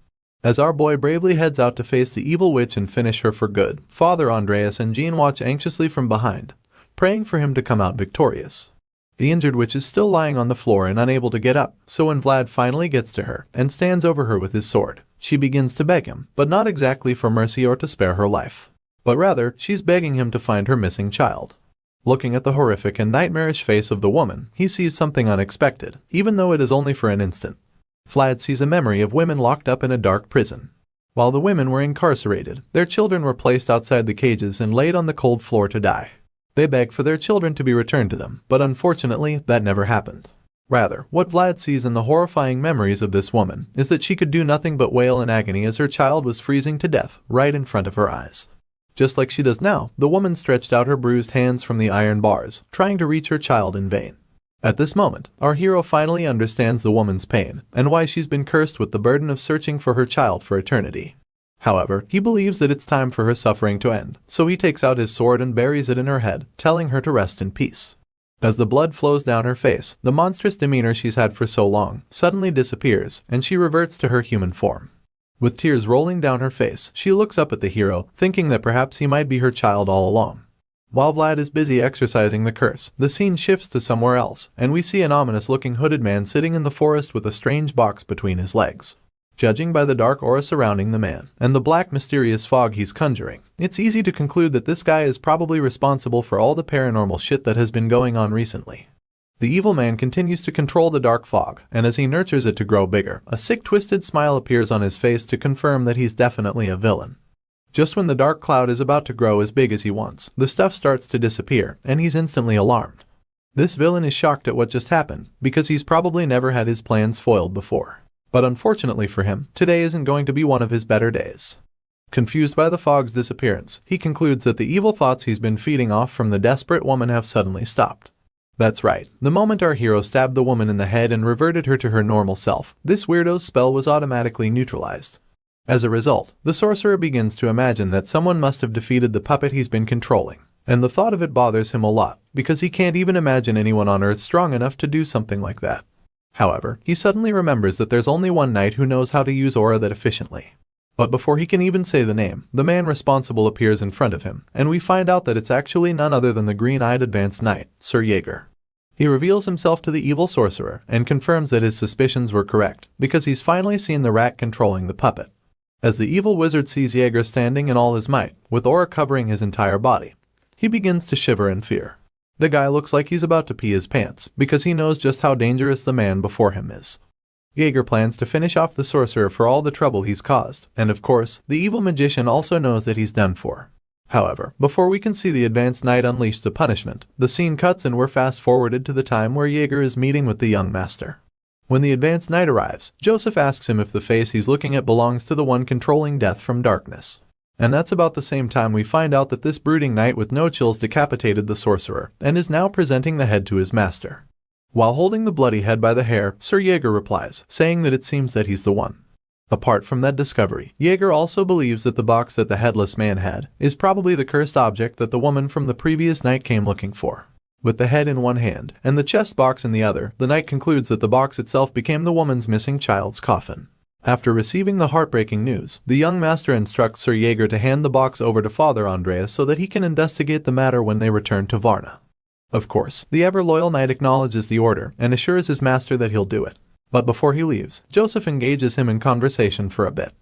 As our boy bravely heads out to face the evil witch and finish her for good, Father Andreas and Jean watch anxiously from behind, praying for him to come out victorious. The injured witch is still lying on the floor and unable to get up, so when Vlad finally gets to her and stands over her with his sword, she begins to beg him, but not exactly for mercy or to spare her life. But rather, she's begging him to find her missing child. Looking at the horrific and nightmarish face of the woman, he sees something unexpected, even though it is only for an instant. Vlad sees a memory of women locked up in a dark prison. While the women were incarcerated, their children were placed outside the cages and laid on the cold floor to die. They beg for their children to be returned to them, but unfortunately, that never happened. Rather, what Vlad sees in the horrifying memories of this woman is that she could do nothing but wail in agony as her child was freezing to death right in front of her eyes. Just like she does now, the woman stretched out her bruised hands from the iron bars, trying to reach her child in vain. At this moment, our hero finally understands the woman's pain and why she's been cursed with the burden of searching for her child for eternity. However, he believes that it's time for her suffering to end, so he takes out his sword and buries it in her head, telling her to rest in peace. As the blood flows down her face, the monstrous demeanor she's had for so long suddenly disappears, and she reverts to her human form. With tears rolling down her face, she looks up at the hero, thinking that perhaps he might be her child all along. While Vlad is busy exorcising the curse, the scene shifts to somewhere else, and we see an ominous-looking hooded man sitting in the forest with a strange box between his legs. Judging by the dark aura surrounding the man, and the black mysterious fog he's conjuring, it's easy to conclude that this guy is probably responsible for all the paranormal shit that has been going on recently. The evil man continues to control the dark fog, and as he nurtures it to grow bigger, a sick twisted smile appears on his face to confirm that he's definitely a villain. Just when the dark cloud is about to grow as big as he wants, the stuff starts to disappear, and he's instantly alarmed. This villain is shocked at what just happened, because he's probably never had his plans foiled before. But unfortunately for him, today isn't going to be one of his better days. Confused by the fog's disappearance, he concludes that the evil thoughts he's been feeding off from the desperate woman have suddenly stopped. That's right, the moment our hero stabbed the woman in the head and reverted her to her normal self, this weirdo's spell was automatically neutralized. As a result, the sorcerer begins to imagine that someone must have defeated the puppet he's been controlling, and the thought of it bothers him a lot, because he can't even imagine anyone on Earth strong enough to do something like that. However, he suddenly remembers that there's only one knight who knows how to use aura that efficiently. But before he can even say the name, the man responsible appears in front of him, and we find out that it's actually none other than the green-eyed advanced knight, Sir Jaeger. He reveals himself to the evil sorcerer and confirms that his suspicions were correct, because he's finally seen the rat controlling the puppet. As the evil wizard sees Jaeger standing in all his might, with aura covering his entire body, he begins to shiver in fear. The guy looks like he's about to pee his pants, because he knows just how dangerous the man before him is. Jaeger plans to finish off the sorcerer for all the trouble he's caused, and of course, the evil magician also knows that he's done for. However, before we can see the advanced knight unleash the punishment, the scene cuts and we're fast-forwarded to the time where Jaeger is meeting with the young master. When the advanced knight arrives, Joseph asks him if the face he's looking at belongs to the one controlling death from darkness. And that's about the same time we find out that this brooding knight with no chills decapitated the sorcerer, and is now presenting the head to his master. While holding the bloody head by the hair, Sir Jaeger replies, saying that it seems that he's the one. Apart from that discovery, Jaeger also believes that the box that the headless man had is probably the cursed object that the woman from the previous night came looking for. With the head in one hand and the chest box in the other, the knight concludes that the box itself became the woman's missing child's coffin. After receiving the heartbreaking news, the young master instructs Sir Jaeger to hand the box over to Father Andreas so that he can investigate the matter when they return to Varna. Of course, the ever-loyal knight acknowledges the order and assures his master that he'll do it. But before he leaves, Joseph engages him in conversation for a bit.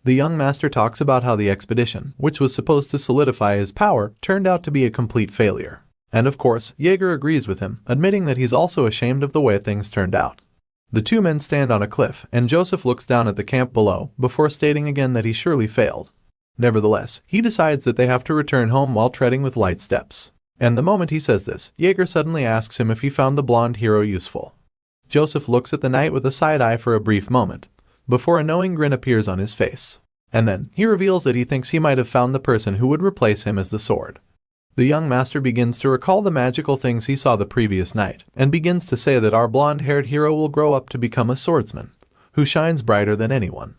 The young master talks about how the expedition, which was supposed to solidify his power, turned out to be a complete failure. And of course, Jaeger agrees with him, admitting that he's also ashamed of the way things turned out. The two men stand on a cliff, and Joseph looks down at the camp below, before stating again that he surely failed. Nevertheless, he decides that they have to return home while treading with light steps. And the moment he says this, Jaeger suddenly asks him if he found the blonde hero useful. Joseph looks at the knight with a side eye for a brief moment, before a knowing grin appears on his face. And then, he reveals that he thinks he might have found the person who would replace him as the sword. The young master begins to recall the magical things he saw the previous night, and begins to say that our blonde-haired hero will grow up to become a swordsman, who shines brighter than anyone.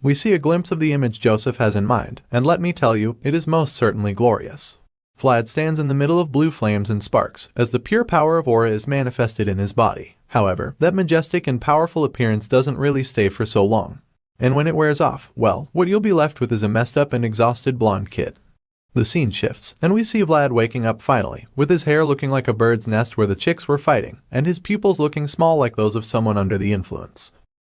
We see a glimpse of the image Joseph has in mind, and let me tell you, it is most certainly glorious. Vlad stands in the middle of blue flames and sparks, as the pure power of aura is manifested in his body. However, that majestic and powerful appearance doesn't really stay for so long. And when it wears off, well, what you'll be left with is a messed up and exhausted blonde kid. The scene shifts, and we see Vlad waking up finally, with his hair looking like a bird's nest where the chicks were fighting, and his pupils looking small like those of someone under the influence.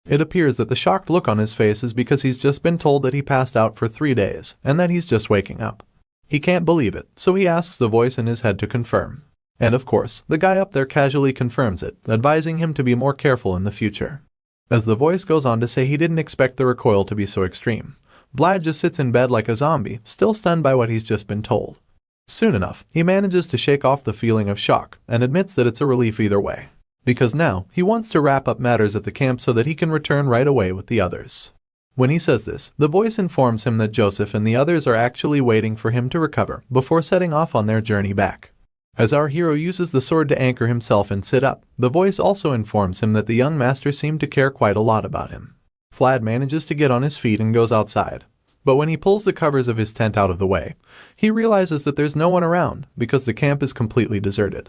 It appears that the shocked look on his face is because he's just been told that he passed out for 3 days, and that he's just waking up. He can't believe it, so he asks the voice in his head to confirm. And of course, the guy up there casually confirms it, advising him to be more careful in the future. As the voice goes on to say he didn't expect the recoil to be so extreme, Vlad just sits in bed like a zombie, still stunned by what he's just been told. Soon enough, he manages to shake off the feeling of shock, and admits that it's a relief either way. Because now, he wants to wrap up matters at the camp so that he can return right away with the others. When he says this, the voice informs him that Joseph and the others are actually waiting for him to recover before setting off on their journey back. As our hero uses the sword to anchor himself and sit up, the voice also informs him that the young master seemed to care quite a lot about him. Vlad manages to get on his feet and goes outside. But when he pulls the covers of his tent out of the way, he realizes that there's no one around because the camp is completely deserted.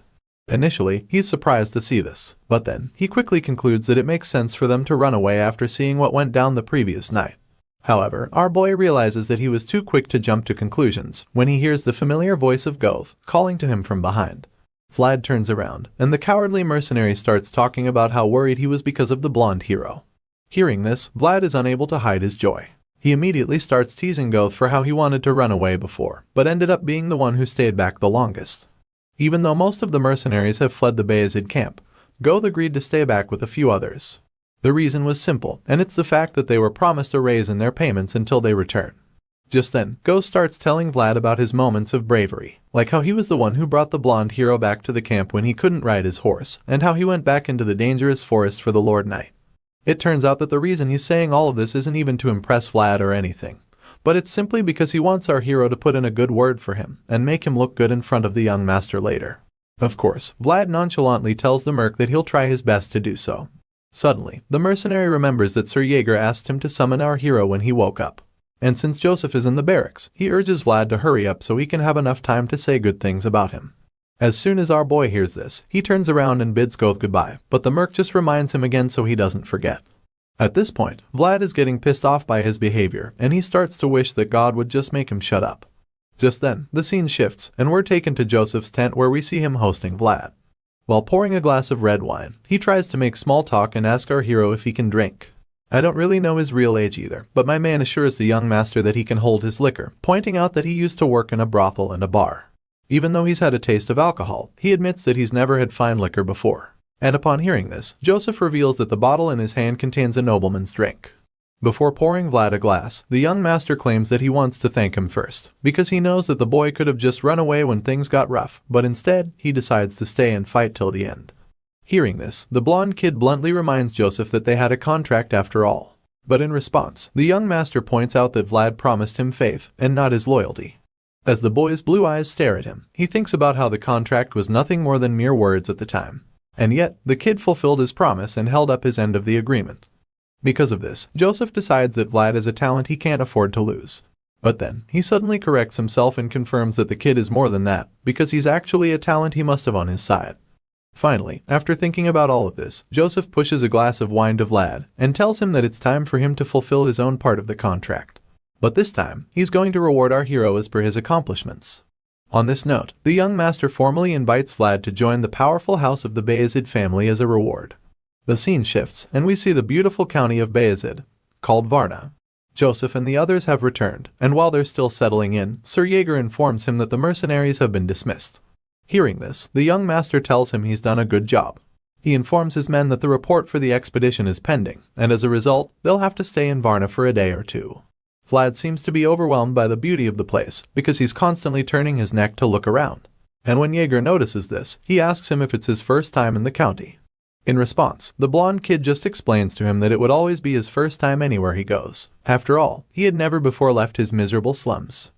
Initially, he's surprised to see this, but then, he quickly concludes that it makes sense for them to run away after seeing what went down the previous night. However, our boy realizes that he was too quick to jump to conclusions when he hears the familiar voice of Goth calling to him from behind. Vlad turns around, and the cowardly mercenary starts talking about how worried he was because of the blonde hero. Hearing this, Vlad is unable to hide his joy. He immediately starts teasing Goth for how he wanted to run away before, but ended up being the one who stayed back the longest. Even though most of the mercenaries have fled the Bayezid camp, Goth agreed to stay back with a few others. The reason was simple, and it's the fact that they were promised a raise in their payments until they return. Just then, Ghost starts telling Vlad about his moments of bravery, like how he was the one who brought the blonde hero back to the camp when he couldn't ride his horse, and how he went back into the dangerous forest for the Lord Knight. It turns out that the reason he's saying all of this isn't even to impress Vlad or anything, but it's simply because he wants our hero to put in a good word for him and make him look good in front of the young master later. Of course, Vlad nonchalantly tells the merc that he'll try his best to do so. Suddenly, the mercenary remembers that Sir Jaeger asked him to summon our hero when he woke up. And since Joseph is in the barracks, he urges Vlad to hurry up so he can have enough time to say good things about him. As soon as our boy hears this, he turns around and bids Goth goodbye, but the merc just reminds him again so he doesn't forget. At this point, Vlad is getting pissed off by his behavior, and he starts to wish that God would just make him shut up. Just then, the scene shifts, and we're taken to Joseph's tent where we see him hosting Vlad. While pouring a glass of red wine, he tries to make small talk and ask our hero if he can drink. I don't really know his real age either, but my man assures the young master that he can hold his liquor, pointing out that he used to work in a brothel and a bar. Even though he's had a taste of alcohol, he admits that he's never had fine liquor before. And upon hearing this, Joseph reveals that the bottle in his hand contains a nobleman's drink. Before pouring Vlad a glass, the young master claims that he wants to thank him first, because he knows that the boy could have just run away when things got rough, but instead, he decides to stay and fight till the end. Hearing this, the blonde kid bluntly reminds Joseph that they had a contract after all. But in response, the young master points out that Vlad promised him faith, and not his loyalty. As the boy's blue eyes stare at him, he thinks about how the contract was nothing more than mere words at the time. And yet, the kid fulfilled his promise and held up his end of the agreement. Because of this, Joseph decides that Vlad is a talent he can't afford to lose. But then, he suddenly corrects himself and confirms that the kid is more than that, because he's actually a talent he must have on his side. Finally, after thinking about all of this, Joseph pushes a glass of wine to Vlad and tells him that it's time for him to fulfill his own part of the contract. But this time, he's going to reward our hero as per his accomplishments. On this note, the young master formally invites Vlad to join the powerful house of the Bayezid family as a reward. The scene shifts, and we see the beautiful county of Bayezid, called Varna. Joseph and the others have returned, and while they're still settling in, Sir Jaeger informs him that the mercenaries have been dismissed. Hearing this, the young master tells him he's done a good job. He informs his men that the report for the expedition is pending, and as a result, they'll have to stay in Varna for a day or two. Vlad seems to be overwhelmed by the beauty of the place, because he's constantly turning his neck to look around. And when Jaeger notices this, he asks him if it's his first time in the county. In response, the blonde kid just explains to him that it would always be his first time anywhere he goes. After all, he had never before left his miserable slums.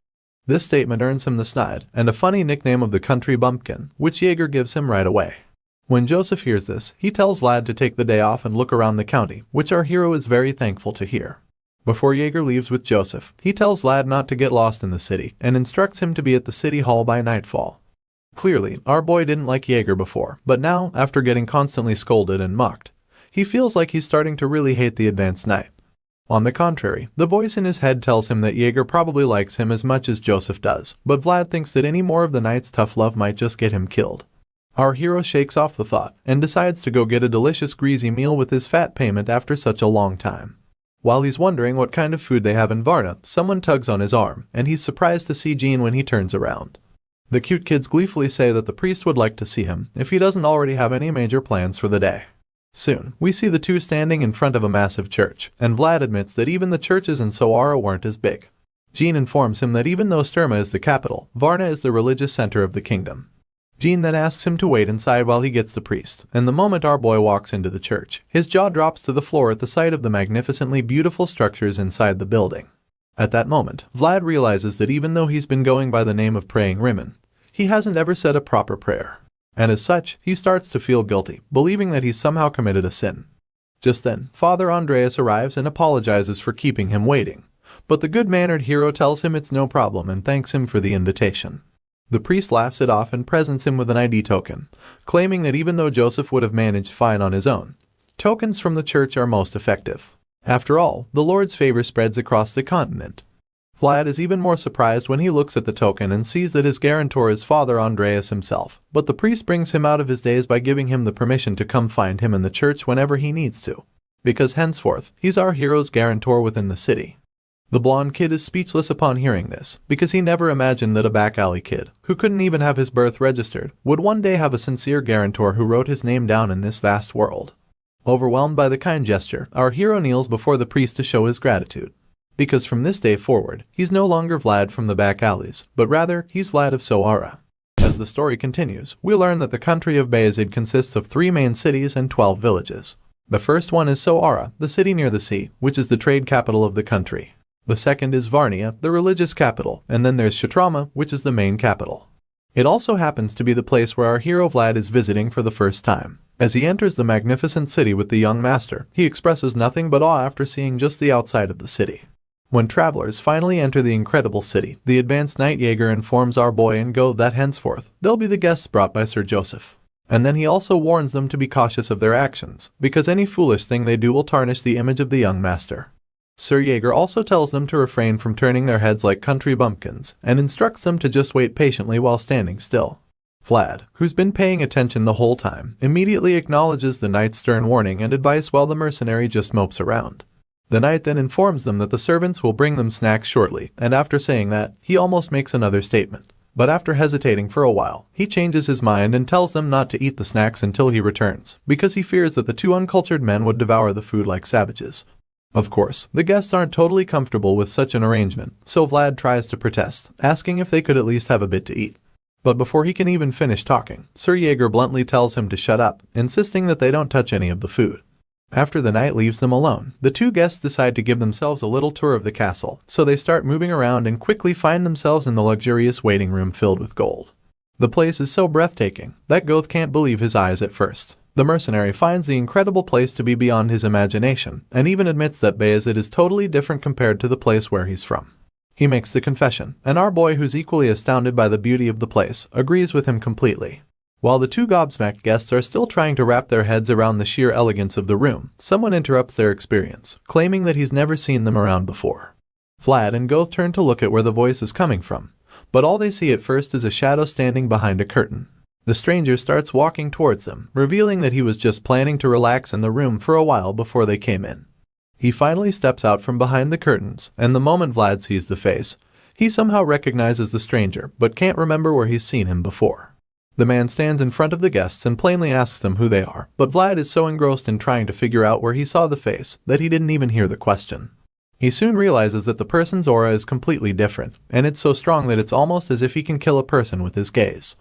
This statement earns him the snide and a funny nickname of the country bumpkin, which Jaeger gives him right away. When Joseph hears this, he tells Vlad to take the day off and look around the county, which our hero is very thankful to hear. Before Jaeger leaves with Joseph, he tells Vlad not to get lost in the city and instructs him to be at the city hall by nightfall. Clearly, our boy didn't like Jaeger before, but now, after getting constantly scolded and mocked, he feels like he's starting to really hate the advanced knight. On the contrary, the voice in his head tells him that Jaeger probably likes him as much as Joseph does, but Vlad thinks that any more of the knight's tough love might just get him killed. Our hero shakes off the thought and decides to go get a delicious greasy meal with his fat payment after such a long time. While he's wondering what kind of food they have in Varna, someone tugs on his arm, and he's surprised to see Jean when he turns around. The cute kids gleefully say that the priest would like to see him if he doesn't already have any major plans for the day. Soon, we see the two standing in front of a massive church, and Vlad admits that even the churches in Sara weren't as big. Jean informs him that even though Sturma is the capital, Varna is the religious center of the kingdom. Jean then asks him to wait inside while he gets the priest, and the moment our boy walks into the church, his jaw drops to the floor at the sight of the magnificently beautiful structures inside the building. At that moment, Vlad realizes that even though he's been going by the name of Praying Rimmon, he hasn't ever said a proper prayer. And as such, he starts to feel guilty, believing that he's somehow committed a sin. Just then, Father Andreas arrives and apologizes for keeping him waiting, but the good-mannered hero tells him it's no problem and thanks him for the invitation. The priest laughs it off and presents him with an ID token, claiming that even though Joseph would have managed fine on his own, tokens from the church are most effective. After all, the Lord's favor spreads across the continent. Vlad is even more surprised when he looks at the token and sees that his guarantor is Father Andreas himself, but the priest brings him out of his daze by giving him the permission to come find him in the church whenever he needs to, because henceforth, he's our hero's guarantor within the city. The blonde kid is speechless upon hearing this, because he never imagined that a back-alley kid, who couldn't even have his birth registered, would one day have a sincere guarantor who wrote his name down in this vast world. Overwhelmed by the kind gesture, our hero kneels before the priest to show his gratitude. Because from this day forward, he's no longer Vlad from the back alleys, but rather, he's Vlad of Sara. As the story continues, we learn that the country of Bayezid consists of 3 main cities and 12 villages. The first one is Sara, the city near the sea, which is the trade capital of the country. The second is Varnia, the religious capital, and then there's Shatrama, which is the main capital. It also happens to be the place where our hero Vlad is visiting for the first time. As he enters the magnificent city with the young master, he expresses nothing but awe after seeing just the outside of the city. When travelers finally enter the incredible city, the advanced Night Jaeger informs our boy and Go that henceforth, they'll be the guests brought by Sir Joseph. And then he also warns them to be cautious of their actions, because any foolish thing they do will tarnish the image of the young master. Sir Jaeger also tells them to refrain from turning their heads like country bumpkins, and instructs them to just wait patiently while standing still. Vlad, who's been paying attention the whole time, immediately acknowledges the knight's stern warning and advice while the mercenary just mopes around. The knight then informs them that the servants will bring them snacks shortly, and after saying that, he almost makes another statement. But after hesitating for a while, he changes his mind and tells them not to eat the snacks until he returns, because he fears that the two uncultured men would devour the food like savages. Of course, the guests aren't totally comfortable with such an arrangement, so Vlad tries to protest, asking if they could at least have a bit to eat. But before he can even finish talking, Sir Jaeger bluntly tells him to shut up, insisting that they don't touch any of the food. After the knight leaves them alone, the two guests decide to give themselves a little tour of the castle, so they start moving around and quickly find themselves in the luxurious waiting room filled with gold. The place is so breathtaking that Goth can't believe his eyes at first. The mercenary finds the incredible place to be beyond his imagination, and even admits that Bayezid is totally different compared to the place where he's from. He makes the confession, and our boy, who's equally astounded by the beauty of the place, agrees with him completely. While the two gobsmacked guests are still trying to wrap their heads around the sheer elegance of the room, someone interrupts their experience, claiming that he's never seen them around before. Vlad and Goth turn to look at where the voice is coming from, but all they see at first is a shadow standing behind a curtain. The stranger starts walking towards them, revealing that he was just planning to relax in the room for a while before they came in. He finally steps out from behind the curtains, and the moment Vlad sees the face, he somehow recognizes the stranger, but can't remember where he's seen him before. The man stands in front of the guests and plainly asks them who they are, but Vlad is so engrossed in trying to figure out where he saw the face that he didn't even hear the question. He soon realizes that the person's aura is completely different, and it's so strong that it's almost as if he can kill a person with his gaze.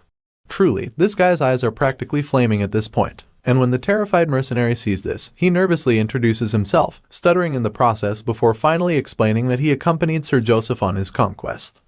Truly, this guy's eyes are practically flaming at this point, and when the terrified mercenary sees this, he nervously introduces himself, stuttering in the process before finally explaining that he accompanied Sir Joseph on his conquest.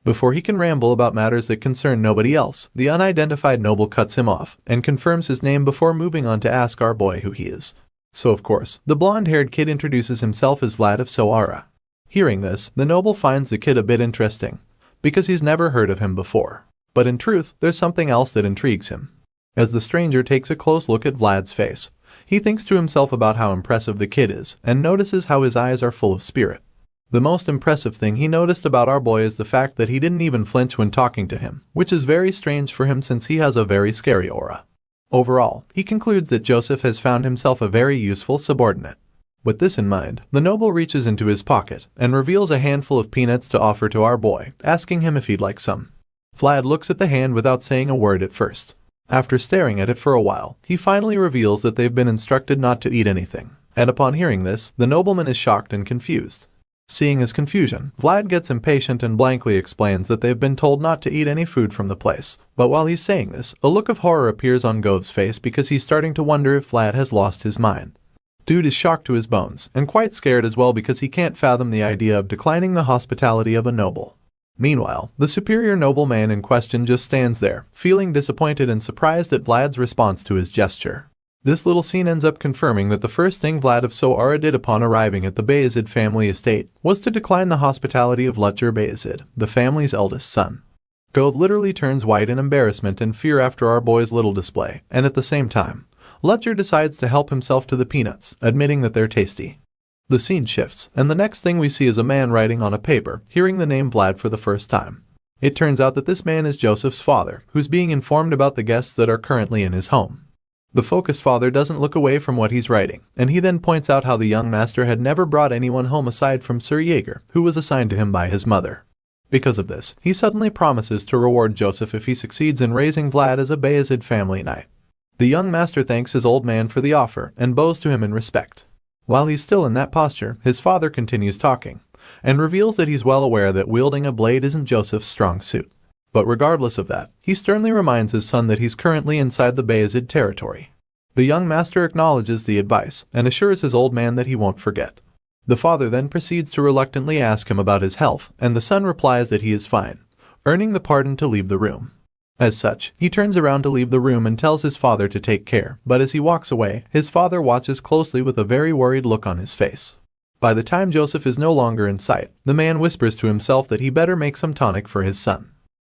Before he can ramble about matters that concern nobody else, the unidentified noble cuts him off and confirms his name before moving on to ask our boy who he is. So of course, the blonde-haired kid introduces himself as Vlad of Sara. Hearing this, the noble finds the kid a bit interesting, because he's never heard of him before. But in truth, there's something else that intrigues him. As the stranger takes a close look at Vlad's face, he thinks to himself about how impressive the kid is and notices how his eyes are full of spirit. The most impressive thing he noticed about our boy is the fact that he didn't even flinch when talking to him, which is very strange for him since he has a very scary aura. Overall, he concludes that Joseph has found himself a very useful subordinate. With this in mind, the noble reaches into his pocket and reveals a handful of peanuts to offer to our boy, asking him if he'd like some. Vlad looks at the hand without saying a word at first. After staring at it for a while, he finally reveals that they've been instructed not to eat anything, and upon hearing this, the nobleman is shocked and confused. Seeing his confusion, Vlad gets impatient and blankly explains that they've been told not to eat any food from the place. But while he's saying this, a look of horror appears on Goth's face because he's starting to wonder if Vlad has lost his mind. Dude is shocked to his bones, and quite scared as well because he can't fathom the idea of declining the hospitality of a noble. Meanwhile, the superior nobleman in question just stands there, feeling disappointed and surprised at Vlad's response to his gesture. This little scene ends up confirming that the first thing Vlad of Sara did upon arriving at the Bayezid family estate was to decline the hospitality of Lutger Bayezid, the family's eldest son. Goth literally turns white in embarrassment and fear after our boy's little display, and at the same time, Lutger decides to help himself to the peanuts, admitting that they're tasty. The scene shifts, and the next thing we see is a man writing on a paper, hearing the name Vlad for the first time. It turns out that this man is Joseph's father, who's being informed about the guests that are currently in his home. The focused father doesn't look away from what he's writing, and he then points out how the young master had never brought anyone home aside from Sir Jaeger, who was assigned to him by his mother. Because of this, he suddenly promises to reward Joseph if he succeeds in raising Vlad as a Bayezid family knight. The young master thanks his old man for the offer and bows to him in respect. While he's still in that posture, his father continues talking, and reveals that he's well aware that wielding a blade isn't Joseph's strong suit. But regardless of that, he sternly reminds his son that he's currently inside the Bayezid territory. The young master acknowledges the advice and assures his old man that he won't forget. The father then proceeds to reluctantly ask him about his health, and the son replies that he is fine, earning the pardon to leave the room. As such, he turns around to leave the room and tells his father to take care, but as he walks away, his father watches closely with a very worried look on his face. By the time Joseph is no longer in sight, the man whispers to himself that he better make some tonic for his son.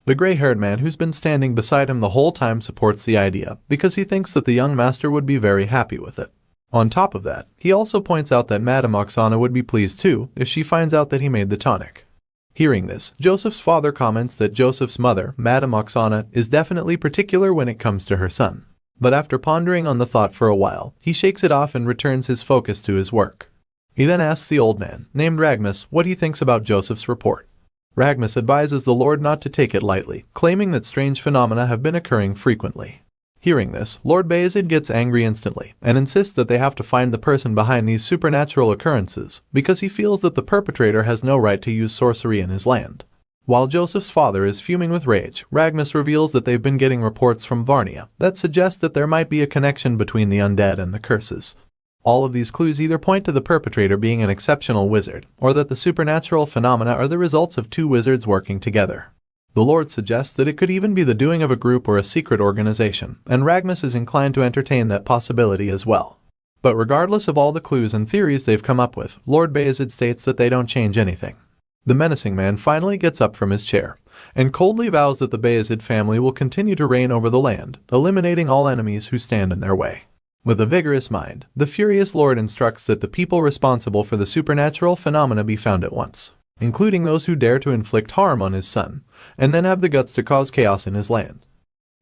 The gray-haired man who's been standing beside him the whole time supports the idea because he thinks that the young master would be very happy with it. On top of that, he also points out that madamada would be pleased too if she finds out that he made the tonic. Hearing this, Joseph's father comments that Joseph's mother, Madamada, is definitely particular when it comes to her son. But after pondering on the thought for a while, he shakes it off and returns his focus to his work. He then asks the old man, named Ragmus, what he thinks about Joseph's report. Ragmus advises the Lord not to take it lightly, claiming that strange phenomena have been occurring frequently. Hearing this, Lord Bayezid gets angry instantly and insists that they have to find the person behind these supernatural occurrences because he feels that the perpetrator has no right to use sorcery in his land. While Joseph's father is fuming with rage, Ragmus reveals that they've been getting reports from Varnia that suggest that there might be a connection between the undead and the curses. All of these clues either point to the perpetrator being an exceptional wizard, or that the supernatural phenomena are the results of two wizards working together. The Lord suggests that it could even be the doing of a group or a secret organization, and Ragmus is inclined to entertain that possibility as well. But regardless of all the clues and theories they've come up with, Lord Bayezid states that they don't change anything. The menacing man finally gets up from his chair, and coldly vows that the Bayezid family will continue to reign over the land, eliminating all enemies who stand in their way. With a vigorous mind, the furious Lord instructs that the people responsible for the supernatural phenomena be found at once, including those who dare to inflict harm on his son, and then have the guts to cause chaos in his land.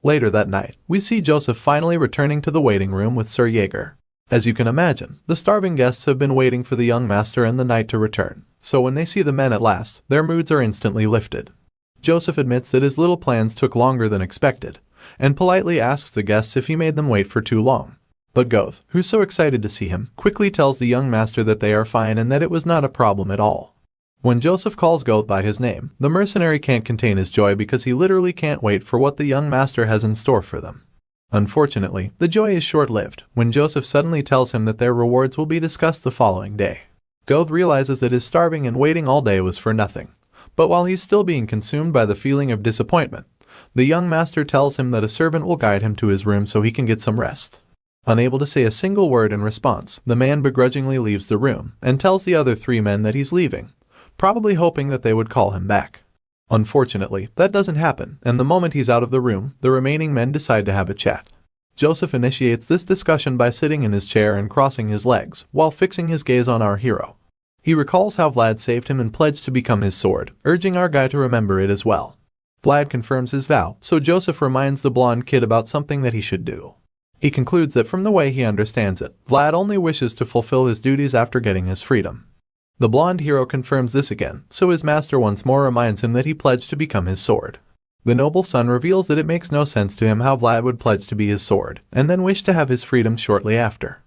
Later that night, we see Joseph finally returning to the waiting room with Sir Jaeger. As you can imagine, the starving guests have been waiting for the young master and the knight to return, so when they see the men at last, their moods are instantly lifted. Joseph admits that his little plans took longer than expected, and politely asks the guests if he made them wait for too long. But Goth, who's so excited to see him, quickly tells the young master that they are fine and that it was not a problem at all. When Joseph calls Goth by his name, the mercenary can't contain his joy because he literally can't wait for what the young master has in store for them. Unfortunately, the joy is short-lived when Joseph suddenly tells him that their rewards will be discussed the following day. Goth realizes that his starving and waiting all day was for nothing, but while he's still being consumed by the feeling of disappointment, the young master tells him that a servant will guide him to his room so he can get some rest. Unable to say a single word in response, the man begrudgingly leaves the room and tells the other three men that he's leaving, probably hoping that they would call him back. Unfortunately, that doesn't happen, and the moment he's out of the room, the remaining men decide to have a chat. Joseph initiates this discussion by sitting in his chair and crossing his legs, while fixing his gaze on our hero. He recalls how Vlad saved him and pledged to become his sword, urging our guy to remember it as well. Vlad confirms his vow, so Joseph reminds the blonde kid about something that he should do. He concludes that from the way he understands it, Vlad only wishes to fulfill his duties after getting his freedom. The blonde hero confirms this again, so his master once more reminds him that he pledged to become his sword. The noble son reveals that it makes no sense to him how Vlad would pledge to be his sword, and then wish to have his freedom shortly after.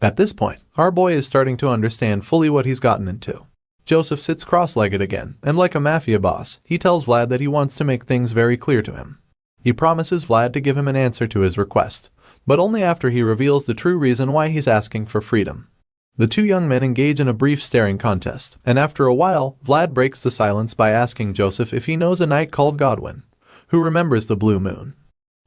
At this point, our boy is starting to understand fully what he's gotten into. Joseph sits cross-legged again, and like a mafia boss, he tells Vlad that he wants to make things very clear to him. He promises Vlad to give him an answer to his request, but only after he reveals the true reason why he's asking for freedom. The two young men engage in a brief staring contest, and after a while, Vlad breaks the silence by asking Joseph if he knows a knight called Godwin, who remembers the blue moon.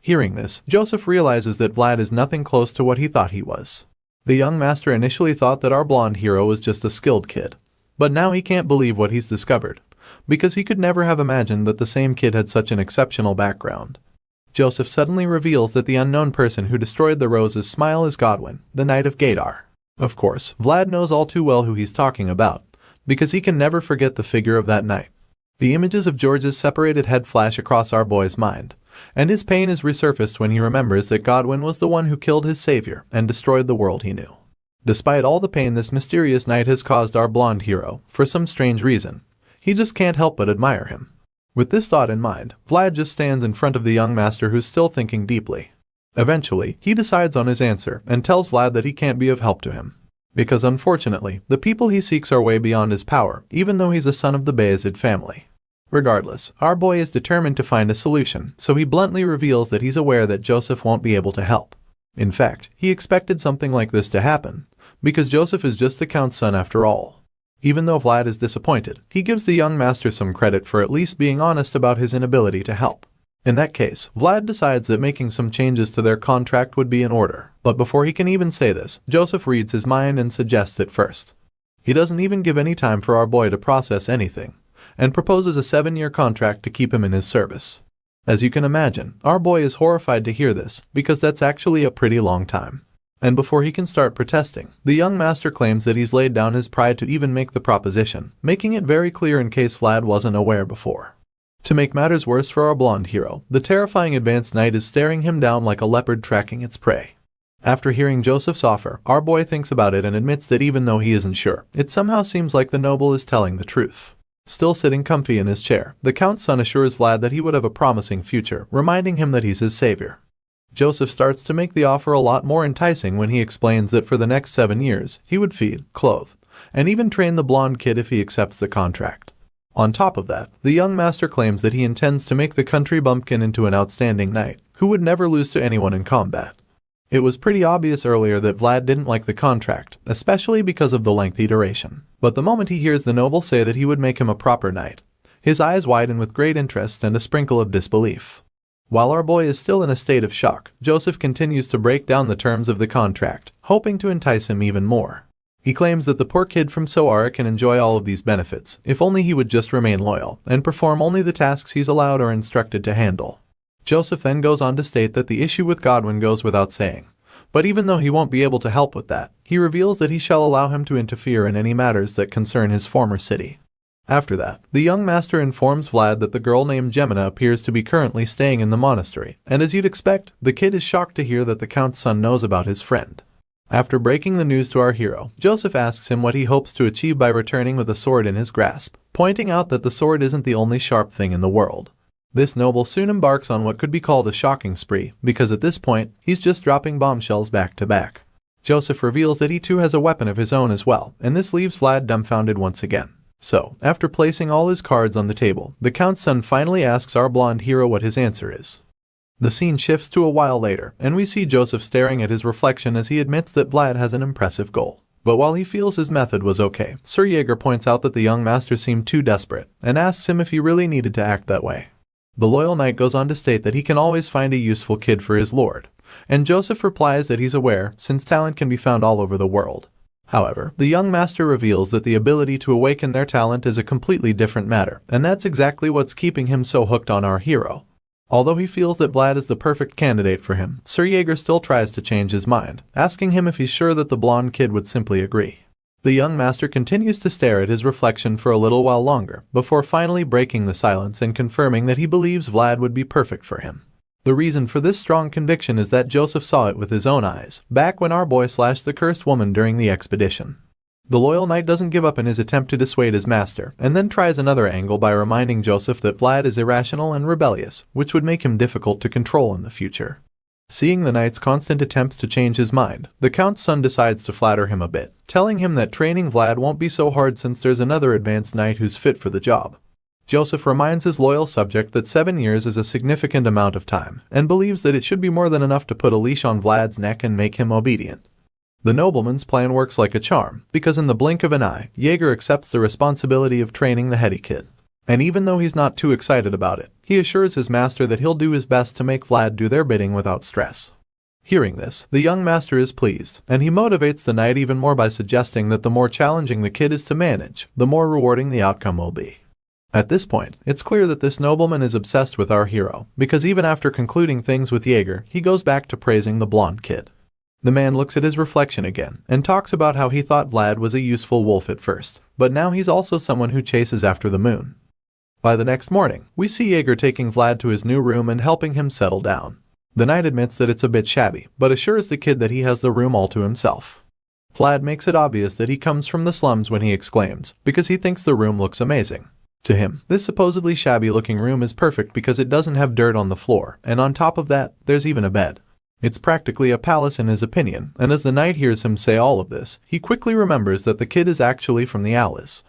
Hearing this, Joseph realizes that Vlad is nothing close to what he thought he was. The young master initially thought that our blonde hero was just a skilled kid, but now he can't believe what he's discovered, because he could never have imagined that the same kid had such an exceptional background. Joseph suddenly reveals that the unknown person who destroyed the rose's smile is Godwin, the Knight of Gadar. Of course, Vlad knows all too well who he's talking about, because he can never forget the figure of that knight. The images of George's separated head flash across our boy's mind, and his pain is resurfaced when he remembers that Godwin was the one who killed his savior and destroyed the world he knew. Despite all the pain this mysterious knight has caused our blonde hero, for some strange reason, he just can't help but admire him. With this thought in mind, Vlad just stands in front of the young master who's still thinking deeply. Eventually, he decides on his answer and tells Vlad that he can't be of help to him, because unfortunately, the people he seeks are way beyond his power, even though he's a son of the Bayezid family. Regardless, our boy is determined to find a solution, so he bluntly reveals that he's aware that Joseph won't be able to help. In fact, he expected something like this to happen, because Joseph is just the Count's son after all. Even though Vlad is disappointed, he gives the young master some credit for at least being honest about his inability to help. In that case, Vlad decides that making some changes to their contract would be in order. But before he can even say this, Joseph reads his mind and suggests it first. He doesn't even give any time for our boy to process anything, and proposes a 7-year contract to keep him in his service. As you can imagine, our boy is horrified to hear this, because that's actually a pretty long time. And before he can start protesting, the young master claims that he's laid down his pride to even make the proposition, making it very clear in case Vlad wasn't aware before. To make matters worse for our blonde hero, the terrifying advanced knight is staring him down like a leopard tracking its prey. After hearing Joseph's offer, our boy thinks about it and admits that even though he isn't sure, it somehow seems like the noble is telling the truth. Still sitting comfy in his chair, the Count's son assures Vlad that he would have a promising future, reminding him that he's his savior. Joseph starts to make the offer a lot more enticing when he explains that for the next 7 years, he would feed, clothe, and even train the blonde kid if he accepts the contract. On top of that, the young master claims that he intends to make the country bumpkin into an outstanding knight, who would never lose to anyone in combat. It was pretty obvious earlier that Vlad didn't like the contract, especially because of the lengthy duration. But the moment he hears the noble say that he would make him a proper knight, his eyes widen with great interest and a sprinkle of disbelief. While our boy is still in a state of shock, Joseph continues to break down the terms of the contract, hoping to entice him even more. He claims that the poor kid from Sara can enjoy all of these benefits, if only he would just remain loyal, and perform only the tasks he's allowed or instructed to handle. Joseph then goes on to state that the issue with Godwin goes without saying. But even though he won't be able to help with that, he reveals that he shall allow him to interfere in any matters that concern his former city. After that, the young master informs Vlad that the girl named Gemina appears to be currently staying in the monastery, and as you'd expect, the kid is shocked to hear that the Count's son knows about his friend. After breaking the news to our hero, Joseph asks him what he hopes to achieve by returning with a sword in his grasp, pointing out that the sword isn't the only sharp thing in the world. This noble soon embarks on what could be called a shocking spree, because at this point, he's just dropping bombshells back to back. Joseph reveals that he too has a weapon of his own as well, and this leaves Vlad dumbfounded once again. So, after placing all his cards on the table, the Count's son finally asks our blonde hero what his answer is. The scene shifts to a while later, and we see Joseph staring at his reflection as he admits that Vlad has an impressive goal. But while he feels his method was okay, Sir Jaeger points out that the young master seemed too desperate, and asks him if he really needed to act that way. The loyal knight goes on to state that he can always find a useful kid for his lord, and Joseph replies that he's aware, since talent can be found all over the world. However, the young master reveals that the ability to awaken their talent is a completely different matter, and that's exactly what's keeping him so hooked on our hero. Although he feels that Vlad is the perfect candidate for him, Sir Jaeger still tries to change his mind, asking him if he's sure that the blonde kid would simply agree. The young master continues to stare at his reflection for a little while longer, before finally breaking the silence and confirming that he believes Vlad would be perfect for him. The reason for this strong conviction is that Joseph saw it with his own eyes, back when our boy slashed the cursed woman during the expedition. The loyal knight doesn't give up in his attempt to dissuade his master, and then tries another angle by reminding Joseph that Vlad is irrational and rebellious, which would make him difficult to control in the future. Seeing the knight's constant attempts to change his mind, the Count's son decides to flatter him a bit, telling him that training Vlad won't be so hard since there's another advanced knight who's fit for the job. Joseph reminds his loyal subject that 7 years is a significant amount of time, and believes that it should be more than enough to put a leash on Vlad's neck and make him obedient. The nobleman's plan works like a charm, because in the blink of an eye, Jaeger accepts the responsibility of training the heady kid. And even though he's not too excited about it, he assures his master that he'll do his best to make Vlad do their bidding without stress. Hearing this, the young master is pleased, and he motivates the knight even more by suggesting that the more challenging the kid is to manage, the more rewarding the outcome will be. At this point, it's clear that this nobleman is obsessed with our hero, because even after concluding things with Jaeger, he goes back to praising the blonde kid. The man looks at his reflection again, and talks about how he thought Vlad was a useful wolf at first, but now he's also someone who chases after the moon. By the next morning, we see Jaeger taking Vlad to his new room and helping him settle down. The knight admits that it's a bit shabby, but assures the kid that he has the room all to himself. Vlad makes it obvious that he comes from the slums when he exclaims, because he thinks the room looks amazing. To him, this supposedly shabby-looking room is perfect because it doesn't have dirt on the floor, and on top of that, there's even a bed. It's practically a palace in his opinion, and as the knight hears him say all of this, he quickly remembers that the kid is actually from the Alice.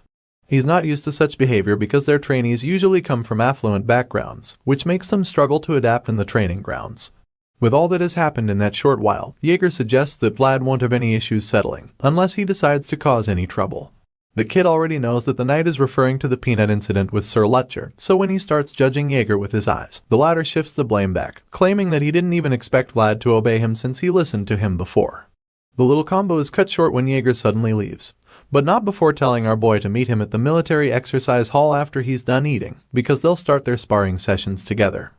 He's not used to such behavior because their trainees usually come from affluent backgrounds, which makes them struggle to adapt in the training grounds. With all that has happened in that short while, Jaeger suggests that Vlad won't have any issues settling, unless he decides to cause any trouble. The kid already knows that the knight is referring to the peanut incident with Sir Lutcher, so when he starts judging Jaeger with his eyes, the latter shifts the blame back, claiming that he didn't even expect Vlad to obey him since he listened to him before. The little combo is cut short when Jaeger suddenly leaves, but not before telling our boy to meet him at the military exercise hall after he's done eating, because they'll start their sparring sessions together.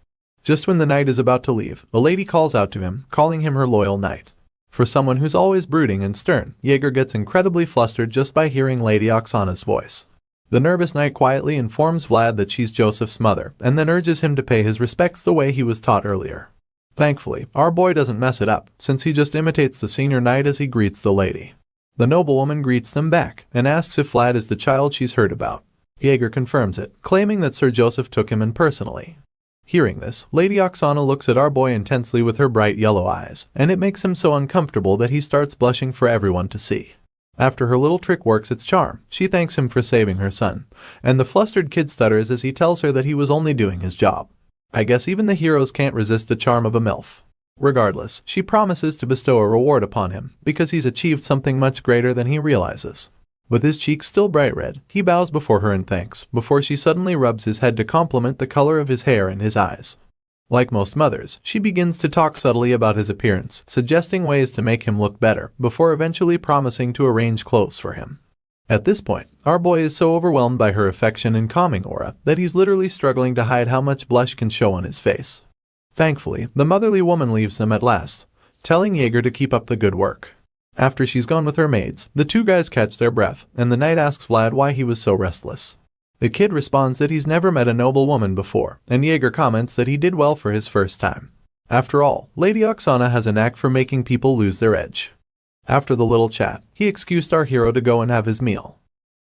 Just when the knight is about to leave, a lady calls out to him, calling him her loyal knight. For someone who's always brooding and stern, Jaeger gets incredibly flustered just by hearing Lady Oksana's voice. The nervous knight quietly informs Vlad that she's Joseph's mother, and then urges him to pay his respects the way he was taught earlier. Thankfully, our boy doesn't mess it up, since he just imitates the senior knight as he greets the lady. The noblewoman greets them back, and asks if Vlad is the child she's heard about. Jaeger confirms it, claiming that Sir Joseph took him in personally. Hearing this, Lady Oksana looks at our boy intensely with her bright yellow eyes, and it makes him so uncomfortable that he starts blushing for everyone to see. After her little trick works its charm, she thanks him for saving her son, and the flustered kid stutters as he tells her that he was only doing his job. I guess even the heroes can't resist the charm of a MILF. Regardless, she promises to bestow a reward upon him, because he's achieved something much greater than he realizes. With his cheeks still bright red, he bows before her in thanks, before she suddenly rubs his head to compliment the color of his hair and his eyes. Like most mothers, she begins to talk subtly about his appearance, suggesting ways to make him look better, before eventually promising to arrange clothes for him. At this point, our boy is so overwhelmed by her affection and calming aura that he's literally struggling to hide how much blush can show on his face. Thankfully, the motherly woman leaves them at last, telling Jaeger to keep up the good work. After she's gone with her maids, the two guys catch their breath, and the knight asks Vlad why he was so restless. The kid responds that he's never met a noble woman before, and Jaeger comments that he did well for his first time. After all, Lady Oksana has a knack for making people lose their edge. After the little chat, he excused our hero to go and have his meal.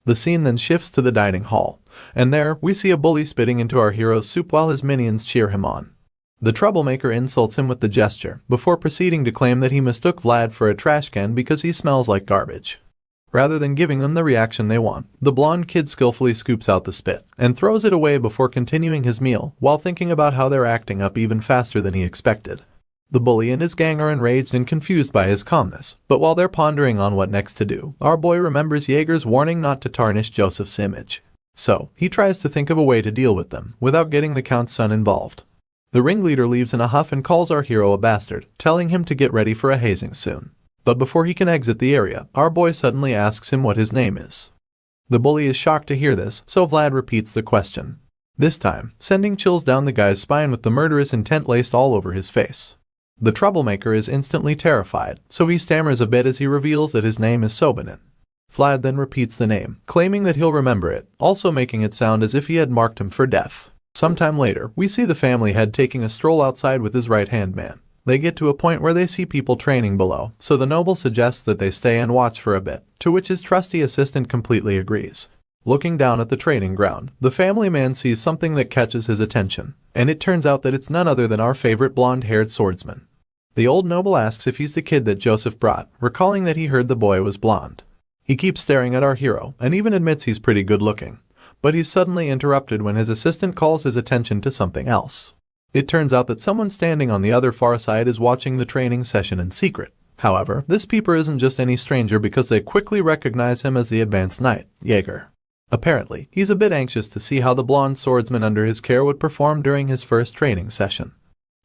The scene then shifts to the dining hall, and there, we see a bully spitting into our hero's soup while his minions cheer him on. The troublemaker insults him with the gesture, before proceeding to claim that he mistook Vlad for a trash can because he smells like garbage. Rather than giving them the reaction they want, the blonde kid skillfully scoops out the spit, and throws it away before continuing his meal, while thinking about how they're acting up even faster than he expected. The bully and his gang are enraged and confused by his calmness, but while they're pondering on what next to do, our boy remembers Jaeger's warning not to tarnish Joseph's image. So, he tries to think of a way to deal with them, without getting the Count's son involved. The ringleader leaves in a huff and calls our hero a bastard, telling him to get ready for a hazing soon. But before he can exit the area, our boy suddenly asks him what his name is. The bully is shocked to hear this, so Vlad repeats the question. This time, sending chills down the guy's spine with the murderous intent laced all over his face. The troublemaker is instantly terrified, so he stammers a bit as he reveals that his name is Sobanin. Vlad then repeats the name, claiming that he'll remember it, also making it sound as if he had marked him for death. Sometime later, we see the family head taking a stroll outside with his right-hand man. They get to a point where they see people training below, so the noble suggests that they stay and watch for a bit, to which his trusty assistant completely agrees. Looking down at the training ground, the family man sees something that catches his attention, and it turns out that it's none other than our favorite blonde-haired swordsman. The old noble asks if he's the kid that Joseph brought, recalling that he heard the boy was blonde. He keeps staring at our hero, and even admits he's pretty good-looking. But he's suddenly interrupted when his assistant calls his attention to something else. It turns out that someone standing on the other far side is watching the training session in secret. However, this peeper isn't just any stranger because they quickly recognize him as the advanced knight, Jaeger. Apparently, he's a bit anxious to see how the blonde swordsman under his care would perform during his first training session.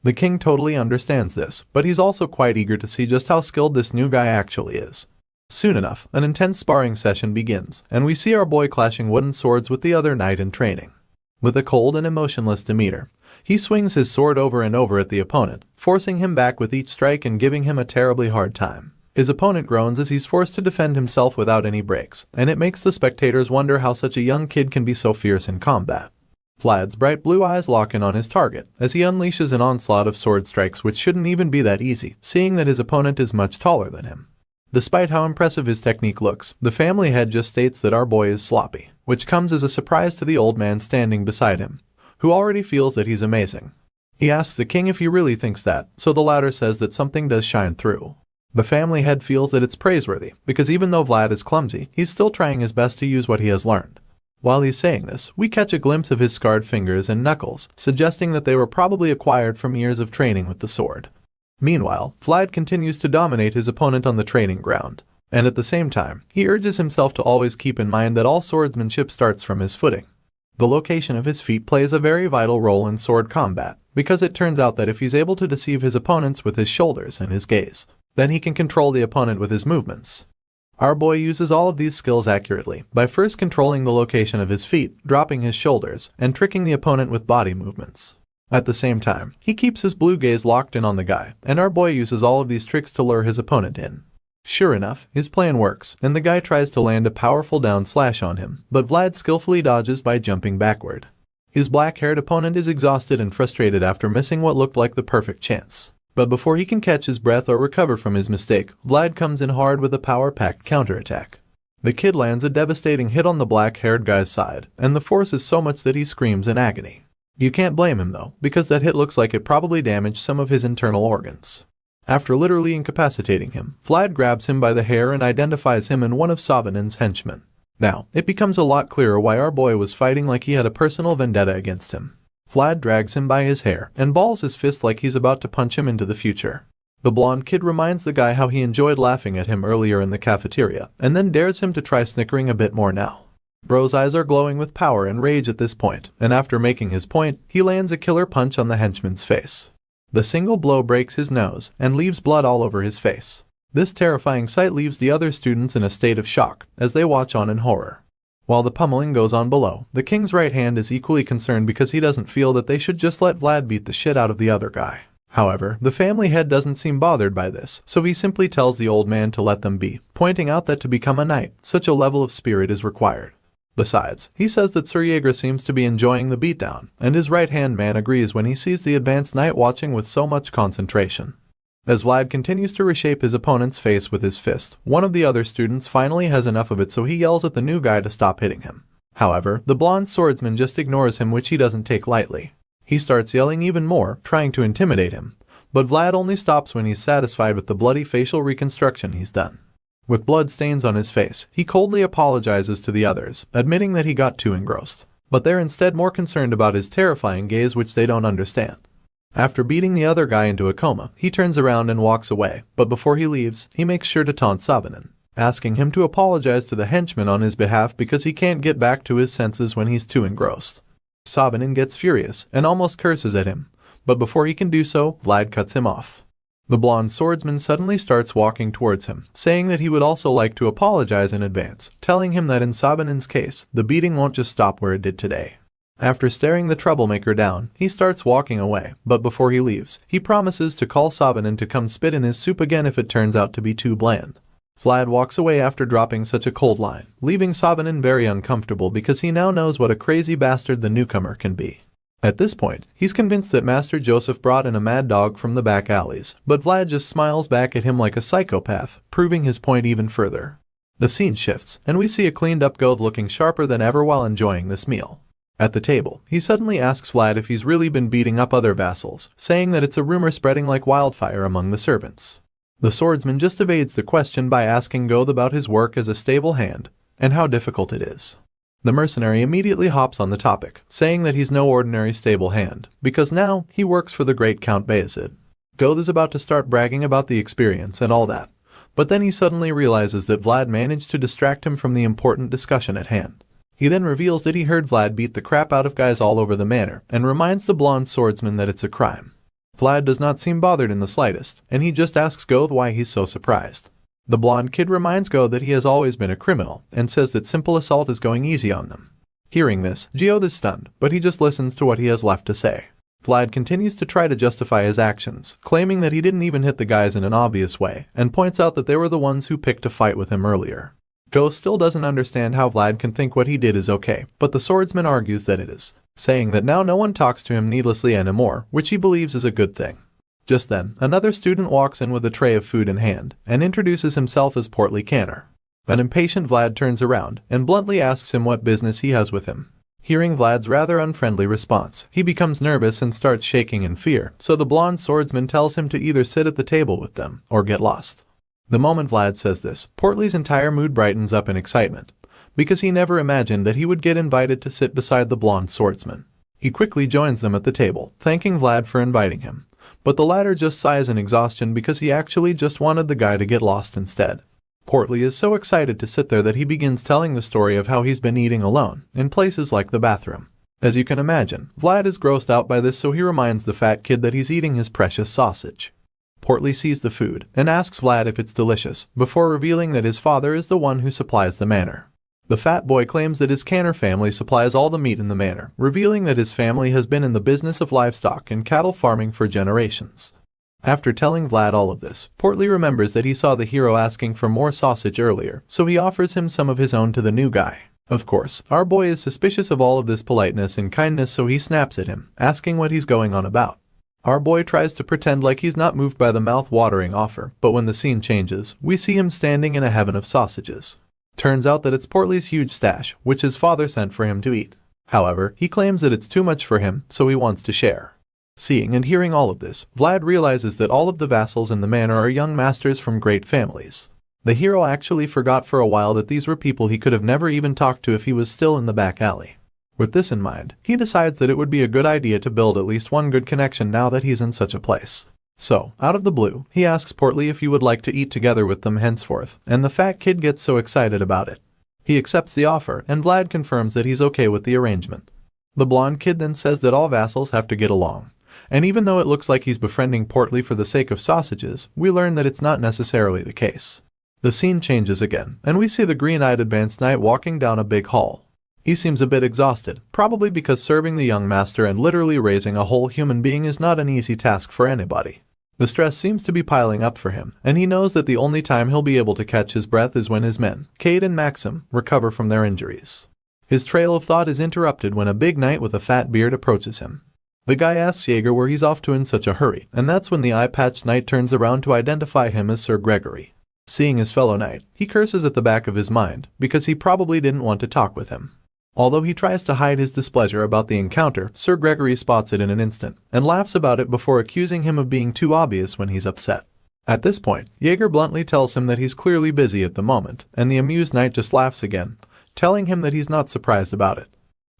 The king totally understands this, but he's also quite eager to see just how skilled this new guy actually is. Soon enough, an intense sparring session begins, and we see our boy clashing wooden swords with the other knight in training. With a cold and emotionless demeanor, he swings his sword over and over at the opponent, forcing him back with each strike and giving him a terribly hard time. His opponent groans as he's forced to defend himself without any breaks, and it makes the spectators wonder how such a young kid can be so fierce in combat. Vlad's bright blue eyes lock in on his target, as he unleashes an onslaught of sword strikes which shouldn't even be that easy, seeing that his opponent is much taller than him. Despite how impressive his technique looks, the family head just states that our boy is sloppy, which comes as a surprise to the old man standing beside him, who already feels that he's amazing. He asks the king if he really thinks that, so the latter says that something does shine through. The family head feels that it's praiseworthy, because even though Vlad is clumsy, he's still trying his best to use what he has learned. While he's saying this, we catch a glimpse of his scarred fingers and knuckles, suggesting that they were probably acquired from years of training with the sword. Meanwhile, Vlad continues to dominate his opponent on the training ground, and at the same time, he urges himself to always keep in mind that all swordsmanship starts from his footing. The location of his feet plays a very vital role in sword combat, because it turns out that if he's able to deceive his opponents with his shoulders and his gaze, then he can control the opponent with his movements. Our boy uses all of these skills accurately by first controlling the location of his feet, dropping his shoulders, and tricking the opponent with body movements. At the same time, he keeps his blue gaze locked in on the guy, and our boy uses all of these tricks to lure his opponent in. Sure enough, his plan works, and the guy tries to land a powerful down slash on him, but Vlad skillfully dodges by jumping backward. His black-haired opponent is exhausted and frustrated after missing what looked like the perfect chance. But before he can catch his breath or recover from his mistake, Vlad comes in hard with a power-packed counterattack. The kid lands a devastating hit on the black-haired guy's side, and the force is so much that he screams in agony. You can't blame him though, because that hit looks like it probably damaged some of his internal organs. After literally incapacitating him, Vlad grabs him by the hair and identifies him in one of Savanin's henchmen. Now, it becomes a lot clearer why our boy was fighting like he had a personal vendetta against him. Vlad drags him by his hair and balls his fist like he's about to punch him into the future. The blonde kid reminds the guy how he enjoyed laughing at him earlier in the cafeteria, and then dares him to try snickering a bit more now. Bro's eyes are glowing with power and rage at this point, and after making his point, he lands a killer punch on the henchman's face. The single blow breaks his nose and leaves blood all over his face. This terrifying sight leaves the other students in a state of shock as they watch on in horror. While the pummeling goes on below, the king's right hand is equally concerned because he doesn't feel that they should just let Vlad beat the shit out of the other guy. However, the family head doesn't seem bothered by this, so he simply tells the old man to let them be, pointing out that to become a knight, such a level of spirit is required. Besides, he says that Sir Stangga seems to be enjoying the beatdown, and his right-hand man agrees when he sees the advanced knight watching with so much concentration. As Vlad continues to reshape his opponent's face with his fist, one of the other students finally has enough of it, so he yells at the new guy to stop hitting him. However, the blonde swordsman just ignores him, which he doesn't take lightly. He starts yelling even more, trying to intimidate him, but Vlad only stops when he's satisfied with the bloody facial reconstruction he's done. With blood stains on his face, he coldly apologizes to the others, admitting that he got too engrossed. But they're instead more concerned about his terrifying gaze, which they don't understand. After beating the other guy into a coma, he turns around and walks away, but before he leaves, he makes sure to taunt Savanin, asking him to apologize to the henchman on his behalf because he can't get back to his senses when he's too engrossed. Savanin gets furious and almost curses at him, but before he can do so, Vlad cuts him off. The blonde swordsman suddenly starts walking towards him, saying that he would also like to apologize in advance, telling him that in Savanin's case, the beating won't just stop where it did today. After staring the troublemaker down, he starts walking away, but before he leaves, he promises to call Savanin to come spit in his soup again if it turns out to be too bland. Vlad walks away after dropping such a cold line, leaving Savanin very uncomfortable because he now knows what a crazy bastard the newcomer can be. At this point, he's convinced that Master Joseph brought in a mad dog from the back alleys, but Vlad just smiles back at him like a psychopath, proving his point even further. The scene shifts, and we see a cleaned-up Goth looking sharper than ever while enjoying this meal. At the table, he suddenly asks Vlad if he's really been beating up other vassals, saying that it's a rumor spreading like wildfire among the servants. The swordsman just evades the question by asking Goth about his work as a stable hand, and how difficult it is. The mercenary immediately hops on the topic, saying that he's no ordinary stable hand, because now he works for the great Count Bayezid. Goth is about to start bragging about the experience and all that, but then he suddenly realizes that Vlad managed to distract him from the important discussion at hand. He then reveals that he heard Vlad beat the crap out of guys all over the manor, and reminds the blonde swordsman that it's a crime. Vlad does not seem bothered in the slightest, and he just asks Goth why he's so surprised. The blonde kid reminds Goth that he has always been a criminal, and says that simple assault is going easy on them. Hearing this, Goth is stunned, but he just listens to what he has left to say. Vlad continues to try to justify his actions, claiming that he didn't even hit the guys in an obvious way, and points out that they were the ones who picked a fight with him earlier. Goth still doesn't understand how Vlad can think what he did is okay, but the swordsman argues that it is, saying that now no one talks to him needlessly anymore, which he believes is a good thing. Just then, another student walks in with a tray of food in hand, and introduces himself as Portly Canner. An impatient Vlad turns around, and bluntly asks him what business he has with him. Hearing Vlad's rather unfriendly response, he becomes nervous and starts shaking in fear, so the blonde swordsman tells him to either sit at the table with them, or get lost. The moment Vlad says this, Portly's entire mood brightens up in excitement, because he never imagined that he would get invited to sit beside the blonde swordsman. He quickly joins them at the table, thanking Vlad for inviting him, but the latter just sighs in exhaustion because he actually just wanted the guy to get lost instead. Portly is so excited to sit there that he begins telling the story of how he's been eating alone, in places like the bathroom. As you can imagine, Vlad is grossed out by this, so he reminds the fat kid that he's eating his precious sausage. Portly sees the food and asks Vlad if it's delicious, before revealing that his father is the one who supplies the manor. The fat boy claims that his Canner family supplies all the meat in the manor, revealing that his family has been in the business of livestock and cattle farming for generations. After telling Vlad all of this, Portly remembers that he saw the hero asking for more sausage earlier, so he offers him some of his own to the new guy. Of course, our boy is suspicious of all of this politeness and kindness, so he snaps at him, asking what he's going on about. Our boy tries to pretend like he's not moved by the mouth-watering offer, but when the scene changes, we see him standing in a heaven of sausages. Turns out that it's Portly's huge stash, which his father sent for him to eat. However, he claims that it's too much for him, so he wants to share. Seeing and hearing all of this, Vlad realizes that all of the vassals in the manor are young masters from great families. The hero actually forgot for a while that these were people he could have never even talked to if he was still in the back alley. With this in mind, he decides that it would be a good idea to build at least one good connection now that he's in such a place. So, out of the blue, he asks Portly if he would like to eat together with them henceforth, and the fat kid gets so excited about it. He accepts the offer, and Vlad confirms that he's okay with the arrangement. The blonde kid then says that all vassals have to get along. And even though it looks like he's befriending Portly for the sake of sausages, we learn that it's not necessarily the case. The scene changes again, and we see the green-eyed advanced knight walking down a big hall. He seems a bit exhausted, probably because serving the young master and literally raising a whole human being is not an easy task for anybody. The stress seems to be piling up for him, and he knows that the only time he'll be able to catch his breath is when his men, Cade and Maxim, recover from their injuries. His trail of thought is interrupted when a big knight with a fat beard approaches him. The guy asks Jaeger where he's off to in such a hurry, and that's when the eye-patched knight turns around to identify him as Sir Gregory. Seeing his fellow knight, he curses at the back of his mind, because he probably didn't want to talk with him. Although he tries to hide his displeasure about the encounter, Sir Gregory spots it in an instant, and laughs about it before accusing him of being too obvious when he's upset. At this point, Jaeger bluntly tells him that he's clearly busy at the moment, and the amused knight just laughs again, telling him that he's not surprised about it.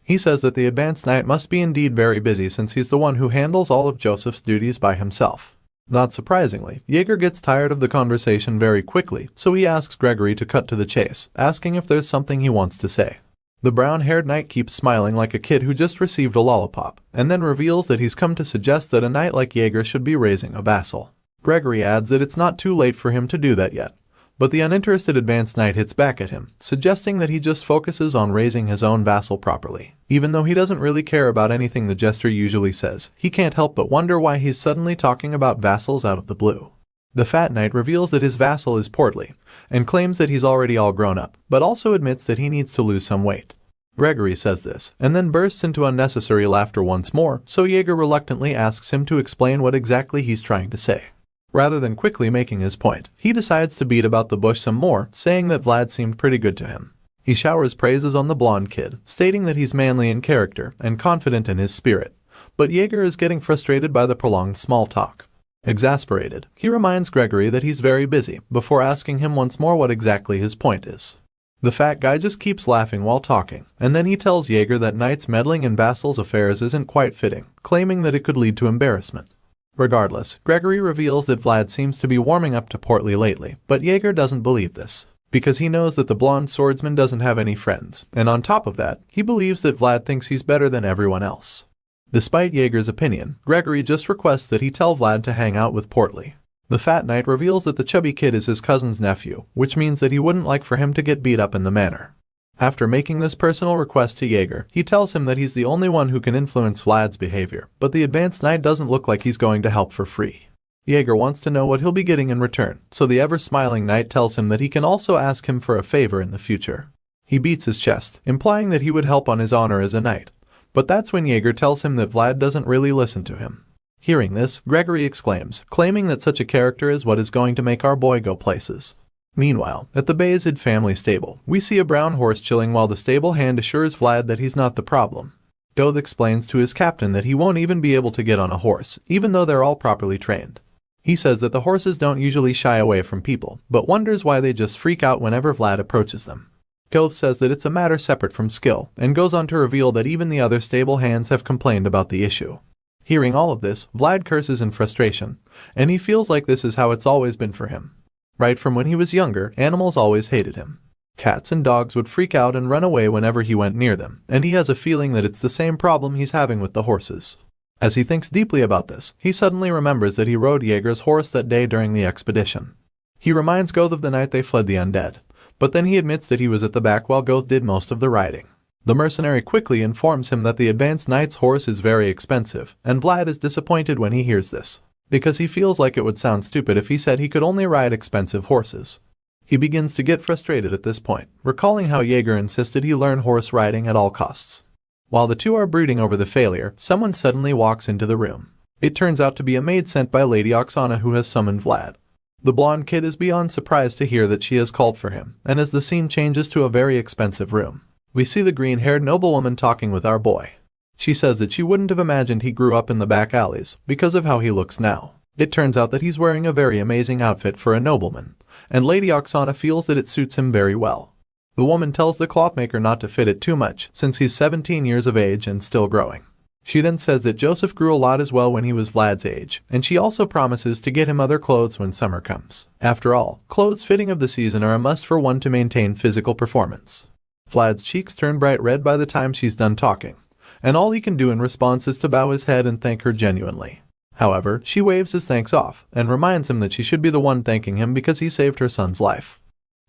He says that the advanced knight must be indeed very busy since he's the one who handles all of Joseph's duties by himself. Not surprisingly, Jaeger gets tired of the conversation very quickly, so he asks Gregory to cut to the chase, asking if there's something he wants to say. The brown-haired knight keeps smiling like a kid who just received a lollipop, and then reveals that he's come to suggest that a knight like Jaeger should be raising a vassal. Gregory adds that it's not too late for him to do that yet, but the uninterested advanced knight hits back at him, suggesting that he just focuses on raising his own vassal properly. Even though he doesn't really care about anything the jester usually says, he can't help but wonder why he's suddenly talking about vassals out of the blue. The fat knight reveals that his vassal is Portly, and claims that he's already all grown up, but also admits that he needs to lose some weight. Gregory says this, and then bursts into unnecessary laughter once more, so Jaeger reluctantly asks him to explain what exactly he's trying to say. Rather than quickly making his point, he decides to beat about the bush some more, saying that Vlad seemed pretty good to him. He showers praises on the blonde kid, stating that he's manly in character and confident in his spirit, but Jaeger is getting frustrated by the prolonged small talk. Exasperated, he reminds Gregory that he's very busy, before asking him once more what exactly his point is. The fat guy just keeps laughing while talking, and then he tells Jaeger that knights meddling in vassals' affairs isn't quite fitting, claiming that it could lead to embarrassment. Regardless, Gregory reveals that Vlad seems to be warming up to Portly lately, but Jaeger doesn't believe this, because he knows that the blonde swordsman doesn't have any friends, and on top of that, he believes that Vlad thinks he's better than everyone else. Despite Jaeger's opinion, Gregory just requests that he tell Vlad to hang out with Portly. The fat knight reveals that the chubby kid is his cousin's nephew, which means that he wouldn't like for him to get beat up in the manor. After making this personal request to Jaeger, he tells him that he's the only one who can influence Vlad's behavior, but the advanced knight doesn't look like he's going to help for free. Jaeger wants to know what he'll be getting in return, so the ever-smiling knight tells him that he can also ask him for a favor in the future. He beats his chest, implying that he would help on his honor as a knight, but that's when Jaeger tells him that Vlad doesn't really listen to him. Hearing this, Gregory exclaims, claiming that such a character is what is going to make our boy go places. Meanwhile, at the Bayezid family stable, we see a brown horse chilling while the stable hand assures Vlad that he's not the problem. Goth explains to his captain that he won't even be able to get on a horse, even though they're all properly trained. He says that the horses don't usually shy away from people, but wonders why they just freak out whenever Vlad approaches them. Goth says that it's a matter separate from skill, and goes on to reveal that even the other stable hands have complained about the issue. Hearing all of this, Vlad curses in frustration, and he feels like this is how it's always been for him. Right from when he was younger, animals always hated him. Cats and dogs would freak out and run away whenever he went near them, and he has a feeling that it's the same problem he's having with the horses. As he thinks deeply about this, he suddenly remembers that he rode Jaeger's horse that day during the expedition. He reminds Goth of the night they fled the undead, but then he admits that he was at the back while Goth did most of the riding. The mercenary quickly informs him that the advanced knight's horse is very expensive, and Vlad is disappointed when he hears this, because he feels like it would sound stupid if he said he could only ride expensive horses. He begins to get frustrated at this point, recalling how Jaeger insisted he learn horse riding at all costs. While the two are brooding over the failure, someone suddenly walks into the room. It turns out to be a maid sent by Lady Oksana who has summoned Vlad. The blonde kid is beyond surprised to hear that she has called for him, and as the scene changes to a very expensive room, we see the green-haired noblewoman talking with our boy. She says that she wouldn't have imagined he grew up in the back alleys because of how he looks now. It turns out that he's wearing a very amazing outfit for a nobleman, and Lady Oksana feels that it suits him very well. The woman tells the clothmaker not to fit it too much since he's 17 years of age and still growing. She then says that Joseph grew a lot as well when he was Vlad's age, and she also promises to get him other clothes when summer comes. After all, clothes fitting of the season are a must for one to maintain physical performance. Vlad's cheeks turn bright red by the time she's done talking, and all he can do in response is to bow his head and thank her genuinely. However, she waves his thanks off and reminds him that she should be the one thanking him because he saved her son's life.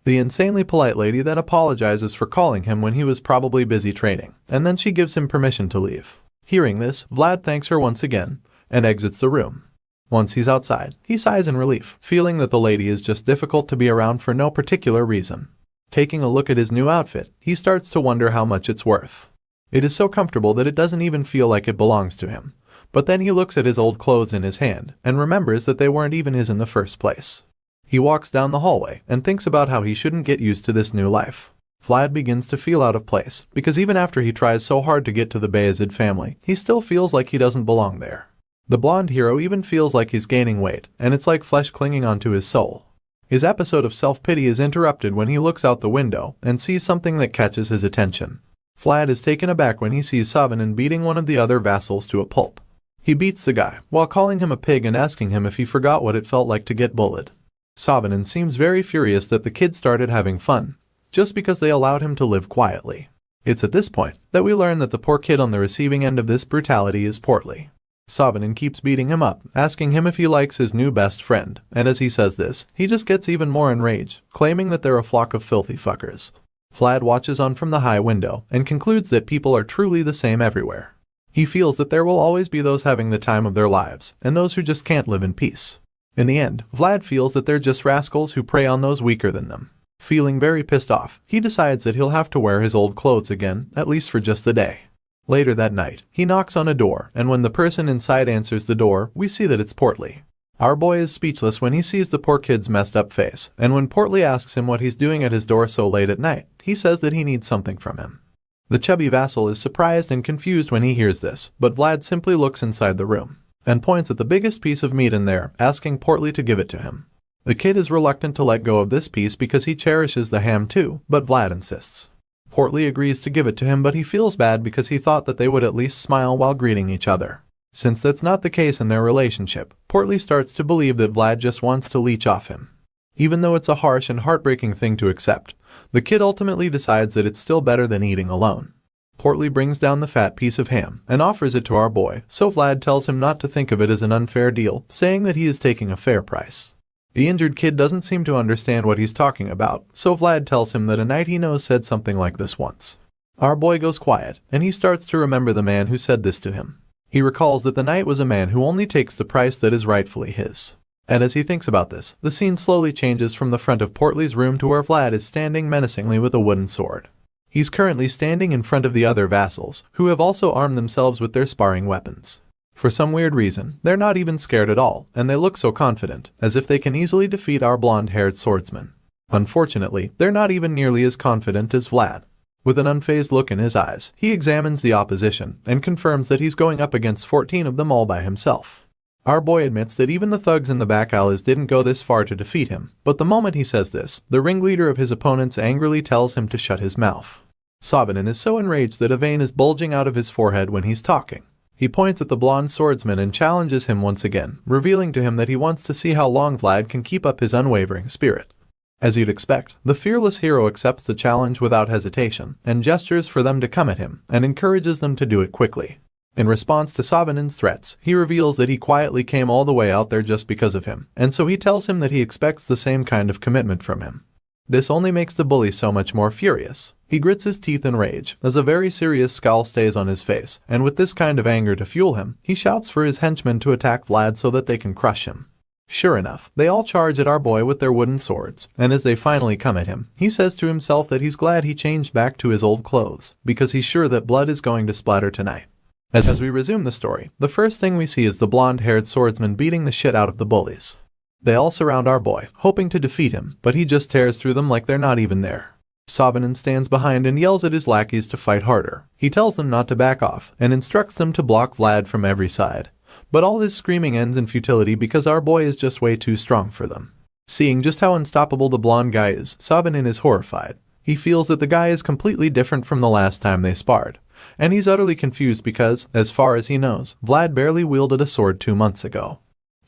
The insanely polite lady then apologizes for calling him when he was probably busy training, and then she gives him permission to leave. Hearing this, Vlad thanks her once again and exits the room. Once he's outside, he sighs in relief, feeling that the lady is just difficult to be around for no particular reason. Taking a look at his new outfit, he starts to wonder how much it's worth. It is so comfortable that it doesn't even feel like it belongs to him. But then he looks at his old clothes in his hand and remembers that they weren't even his in the first place. He walks down the hallway and thinks about how he shouldn't get used to this new life. Vlad begins to feel out of place because even after he tries so hard to get to the Bayezid family, he still feels like he doesn't belong there. The blonde hero even feels like he's gaining weight, and it's like flesh clinging onto his soul. His episode of self-pity is interrupted when he looks out the window and sees something that catches his attention. Vlad is taken aback when he sees Savanen beating one of the other vassals to a pulp. He beats the guy while calling him a pig and asking him if he forgot what it felt like to get bullied. Savanen seems very furious that the kid started having fun, just because they allowed him to live quietly. It's at this point that we learn that the poor kid on the receiving end of this brutality is Portly. Savanen keeps beating him up, asking him if he likes his new best friend, and as he says this, he just gets even more enraged, claiming that they're a flock of filthy fuckers. Vlad watches on from the high window and concludes that people are truly the same everywhere. He feels that there will always be those having the time of their lives, and those who just can't live in peace. In the end, Vlad feels that they're just rascals who prey on those weaker than them. Feeling very pissed off, he decides that he'll have to wear his old clothes again, at least for just the day. Later that night, he knocks on a door, and when the person inside answers the door, we see that it's Portly. Our boy is speechless when he sees the poor kid's messed up face, and when Portly asks him what he's doing at his door so late at night, he says that he needs something from him. The chubby vassal is surprised and confused when he hears this, but Vlad simply looks inside the room and points at the biggest piece of meat in there, asking Portly to give it to him. The kid is reluctant to let go of this piece because he cherishes the ham too, but Vlad insists. Portly agrees to give it to him, but he feels bad because he thought that they would at least smile while greeting each other. Since that's not the case in their relationship, Portly starts to believe that Vlad just wants to leech off him. Even though it's a harsh and heartbreaking thing to accept, the kid ultimately decides that it's still better than eating alone. Portly brings down the fat piece of ham and offers it to our boy, so Vlad tells him not to think of it as an unfair deal, saying that he is taking a fair price. The injured kid doesn't seem to understand what he's talking about, so Vlad tells him that a knight he knows said something like this once. Our boy goes quiet, and he starts to remember the man who said this to him. He recalls that the knight was a man who only takes the price that is rightfully his. And as he thinks about this, the scene slowly changes from the front of Portly's room to where Vlad is standing menacingly with a wooden sword. He's currently standing in front of the other vassals, who have also armed themselves with their sparring weapons. For some weird reason, they're not even scared at all, and they look so confident, as if they can easily defeat our blonde-haired swordsman. Unfortunately, they're not even nearly as confident as Vlad. With an unfazed look in his eyes, he examines the opposition and confirms that he's going up against 14 of them all by himself. Our boy admits that even the thugs in the back alleys didn't go this far to defeat him, but the moment he says this, the ringleader of his opponents angrily tells him to shut his mouth. Savanen is so enraged that a vein is bulging out of his forehead when he's talking. He points at the blonde swordsman and challenges him once again, revealing to him that he wants to see how long Vlad can keep up his unwavering spirit. As you'd expect, the fearless hero accepts the challenge without hesitation, and gestures for them to come at him, and encourages them to do it quickly. In response to Savanin's threats, he reveals that he quietly came all the way out there just because of him, and so he tells him that he expects the same kind of commitment from him. This only makes the bully so much more furious. He grits his teeth in rage, as a very serious scowl stays on his face, and with this kind of anger to fuel him, he shouts for his henchmen to attack Vlad so that they can crush him. Sure enough, they all charge at our boy with their wooden swords, and as they finally come at him, he says to himself that he's glad he changed back to his old clothes, because he's sure that blood is going to splatter tonight. As we resume the story, the first thing we see is the blonde-haired swordsman beating the shit out of the bullies. They all surround our boy, hoping to defeat him, but he just tears through them like they're not even there. Savanin stands behind and yells at his lackeys to fight harder. He tells them not to back off, and instructs them to block Vlad from every side. But all his screaming ends in futility because our boy is just way too strong for them. Seeing just how unstoppable the blonde guy is, Savanin is horrified. He feels that the guy is completely different from the last time they sparred. And he's utterly confused because, as far as he knows, Vlad barely wielded a sword 2 months ago.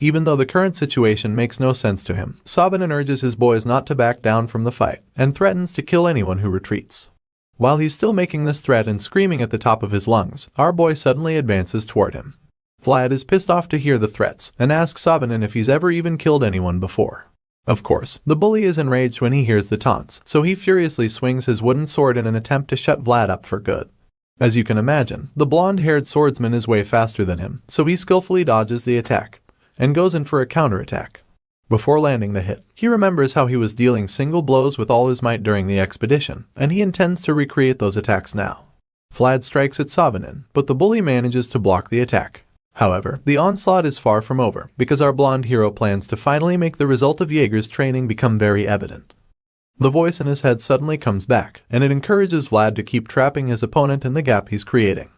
Even though the current situation makes no sense to him, Savanin urges his boys not to back down from the fight, and threatens to kill anyone who retreats. While he's still making this threat and screaming at the top of his lungs, our boy suddenly advances toward him. Vlad is pissed off to hear the threats, and asks Savanin if he's ever even killed anyone before. Of course, the bully is enraged when he hears the taunts, so he furiously swings his wooden sword in an attempt to shut Vlad up for good. As you can imagine, the blonde-haired swordsman is way faster than him, so he skillfully dodges the attack, and goes in for a counterattack. Before landing the hit, he remembers how he was dealing single blows with all his might during the expedition, and he intends to recreate those attacks now. Vlad strikes at Savanin, but the bully manages to block the attack. However, the onslaught is far from over, because our blonde hero plans to finally make the result of Jaeger's training become very evident. The voice in his head suddenly comes back, and it encourages Vlad to keep trapping his opponent in the gap he's creating.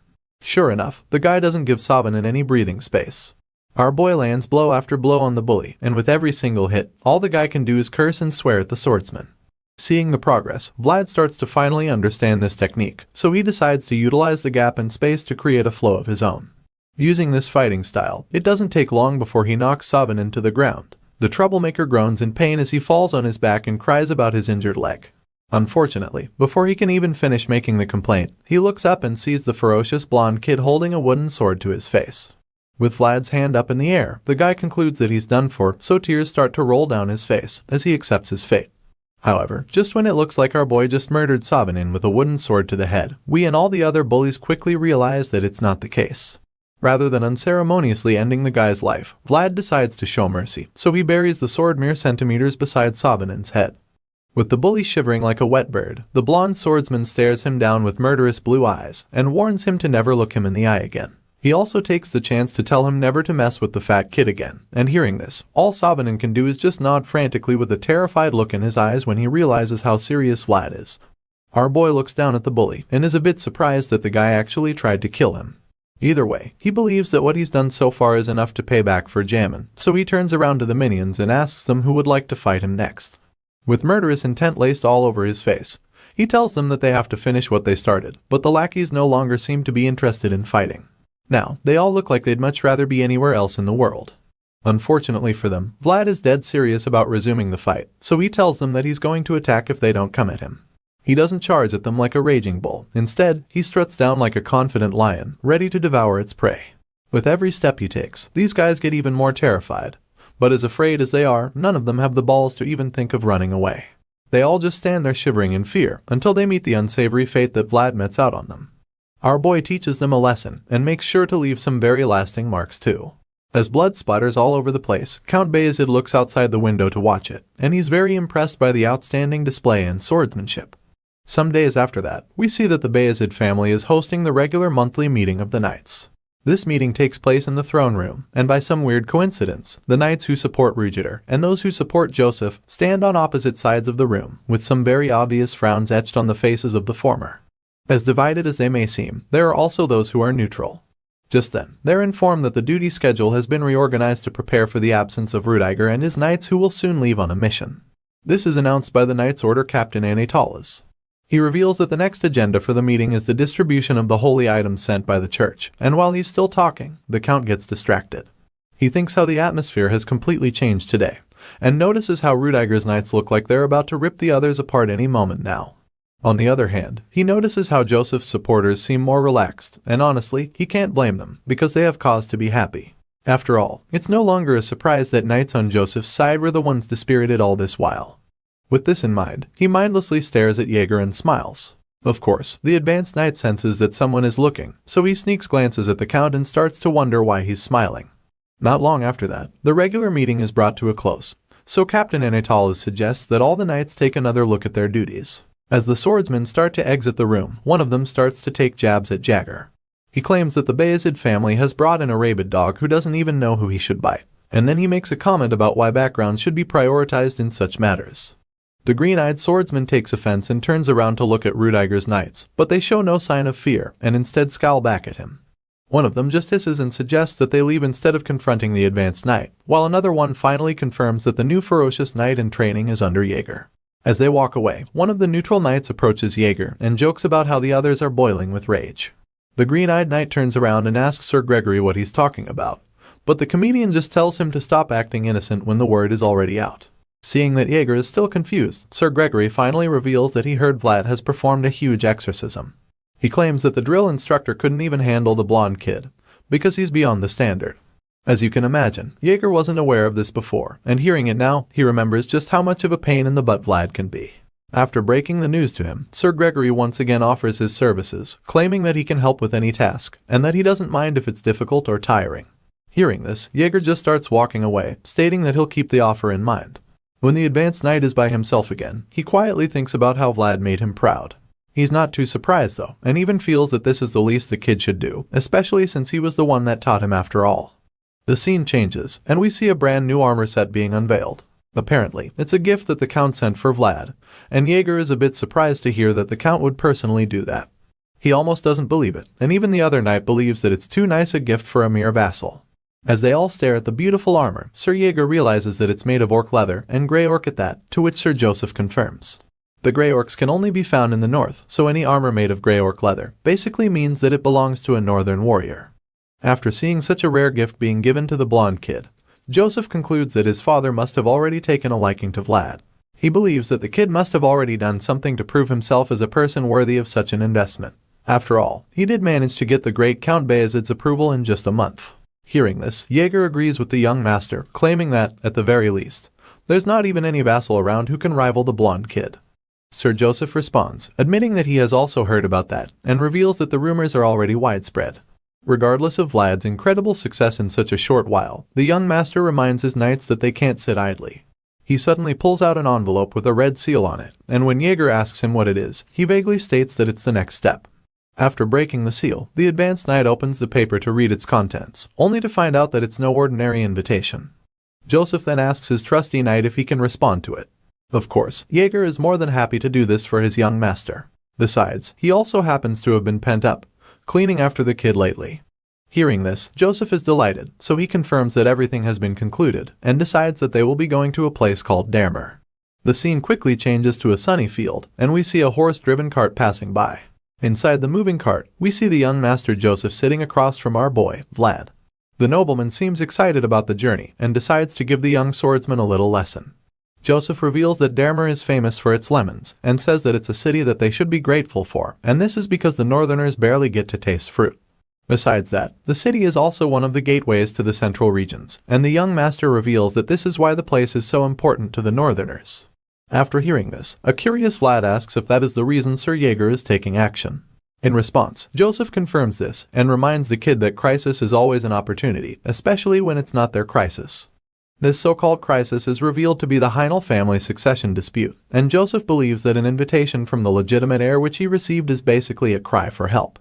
Sure enough, the guy doesn't give Savanin any breathing space. Our boy lands blow after blow on the bully, and with every single hit, all the guy can do is curse and swear at the swordsman. Seeing the progress, Vlad starts to finally understand this technique, so he decides to utilize the gap and space to create a flow of his own. Using this fighting style, it doesn't take long before he knocks Savanin to the ground. The troublemaker groans in pain as he falls on his back and cries about his injured leg. Unfortunately, before he can even finish making the complaint, he looks up and sees the ferocious blonde kid holding a wooden sword to his face. With Vlad's hand up in the air, the guy concludes that he's done for, so tears start to roll down his face as he accepts his fate. However, just when it looks like our boy just murdered Savanin with a wooden sword to the head, we and all the other bullies quickly realize that it's not the case. Rather than unceremoniously ending the guy's life, Vlad decides to show mercy, so he buries the sword mere centimeters beside Savanin's head. With the bully shivering like a wet bird, the blonde swordsman stares him down with murderous blue eyes and warns him to never look him in the eye again. He also takes the chance to tell him never to mess with the fat kid again, and hearing this, all Savanin can do is just nod frantically with a terrified look in his eyes when he realizes how serious Vlad is. Our boy looks down at the bully and is a bit surprised that the guy actually tried to kill him. Either way, he believes that what he's done so far is enough to pay back for jammin', so he turns around to the minions and asks them who would like to fight him next. With murderous intent laced all over his face, he tells them that they have to finish what they started, but the lackeys no longer seem to be interested in fighting. Now, they all look like they'd much rather be anywhere else in the world. Unfortunately for them, Vlad is dead serious about resuming the fight, so he tells them that he's going to attack if they don't come at him. He doesn't charge at them like a raging bull. Instead, he struts down like a confident lion, ready to devour its prey. With every step he takes, these guys get even more terrified. But as afraid as they are, none of them have the balls to even think of running away. They all just stand there shivering in fear until they meet the unsavory fate that Vlad metes out on them. Our boy teaches them a lesson and makes sure to leave some very lasting marks too. As blood splatters all over the place, Count Bayezid looks outside the window to watch it, and he's very impressed by the outstanding display in swordsmanship. Some days after that, we see that the Bayezid family is hosting the regular monthly meeting of the knights. This meeting takes place in the throne room, and by some weird coincidence, the knights who support Rugider and those who support Joseph stand on opposite sides of the room, with some very obvious frowns etched on the faces of the former. As divided as they may seem, there are also those who are neutral. Just then, they're informed that the duty schedule has been reorganized to prepare for the absence of Rudiger and his knights who will soon leave on a mission. This is announced by the Knights Order Captain Anatolis. He reveals that the next agenda for the meeting is the distribution of the holy items sent by the church, and while he's still talking, the Count gets distracted. He thinks how the atmosphere has completely changed today, and notices how Rudiger's knights look like they're about to rip the others apart any moment now. On the other hand, he notices how Joseph's supporters seem more relaxed, and honestly, he can't blame them, because they have cause to be happy. After all, it's no longer a surprise that knights on Joseph's side were the ones dispirited all this while. With this in mind, he mindlessly stares at Jaeger and smiles. Of course, the advanced knight senses that someone is looking, so he sneaks glances at the Count and starts to wonder why he's smiling. Not long after that, the regular meeting is brought to a close, so Captain Anatoly suggests that all the knights take another look at their duties. As the swordsmen start to exit the room, one of them starts to take jabs at Jaeger. He claims that the Bayezid family has brought in a rabid dog who doesn't even know who he should bite, and then he makes a comment about why backgrounds should be prioritized in such matters. The green-eyed swordsman takes offense and turns around to look at Rudiger's knights, but they show no sign of fear and instead scowl back at him. One of them just hisses and suggests that they leave instead of confronting the advanced knight, while another one finally confirms that the new ferocious knight in training is under Jaeger. As they walk away, one of the neutral knights approaches Jaeger and jokes about how the others are boiling with rage. The green-eyed knight turns around and asks Sir Gregory what he's talking about, but the comedian just tells him to stop acting innocent when the word is already out. Seeing that Jaeger is still confused, Sir Gregory finally reveals that he heard Vlad has performed a huge exorcism. He claims that the drill instructor couldn't even handle the blonde kid, because he's beyond the standard. As you can imagine, Jaeger wasn't aware of this before, and hearing it now, he remembers just how much of a pain in the butt Vlad can be. After breaking the news to him, Sir Gregory once again offers his services, claiming that he can help with any task, and that he doesn't mind if it's difficult or tiring. Hearing this, Jaeger just starts walking away, stating that he'll keep the offer in mind. When the advanced knight is by himself again, he quietly thinks about how Vlad made him proud. He's not too surprised though, and even feels that this is the least the kid should do, especially since he was the one that taught him after all. The scene changes, and we see a brand new armor set being unveiled. Apparently, it's a gift that the Count sent for Vlad, and Jaeger is a bit surprised to hear that the Count would personally do that. He almost doesn't believe it, and even the other knight believes that it's too nice a gift for a mere vassal. As they all stare at the beautiful armor, Sir Jaeger realizes that it's made of orc leather, and grey orc at that, to which Sir Joseph confirms. The grey orcs can only be found in the north, so any armor made of grey orc leather basically means that it belongs to a northern warrior. After seeing such a rare gift being given to the blonde kid, Joseph concludes that his father must have already taken a liking to Vlad. He believes that the kid must have already done something to prove himself as a person worthy of such an investment. After all, he did manage to get the great Count Bayezid's approval in just a month. Hearing this, Jaeger agrees with the young master, claiming that, at the very least, there's not even any vassal around who can rival the blonde kid. Sir Joseph responds, admitting that he has also heard about that, and reveals that the rumors are already widespread. Regardless of Vlad's incredible success in such a short while, the young master reminds his knights that they can't sit idly. He suddenly pulls out an envelope with a red seal on it, and when Jaeger asks him what it is, he vaguely states that it's the next step. After breaking the seal, the advanced knight opens the paper to read its contents, only to find out that it's no ordinary invitation. Joseph then asks his trusty knight if he can respond to it. Of course, Jaeger is more than happy to do this for his young master. Besides, he also happens to have been pent up, cleaning after the kid lately. Hearing this, Joseph is delighted, so he confirms that everything has been concluded, and decides that they will be going to a place called Dermer. The scene quickly changes to a sunny field, and we see a horse-driven cart passing by. Inside the moving cart, we see the young master Joseph sitting across from our boy, Vlad. The nobleman seems excited about the journey, and decides to give the young swordsman a little lesson. Joseph reveals that Dermer is famous for its lemons, and says that it's a city that they should be grateful for, and this is because the northerners barely get to taste fruit. Besides that, the city is also one of the gateways to the central regions, and the young master reveals that this is why the place is so important to the northerners. After hearing this, a curious Vlad asks if that is the reason Sir Jaeger is taking action. In response, Joseph confirms this, and reminds the kid that crisis is always an opportunity, especially when it's not their crisis. This so-called crisis is revealed to be the Heinel family succession dispute, and Joseph believes that an invitation from the legitimate heir which he received is basically a cry for help.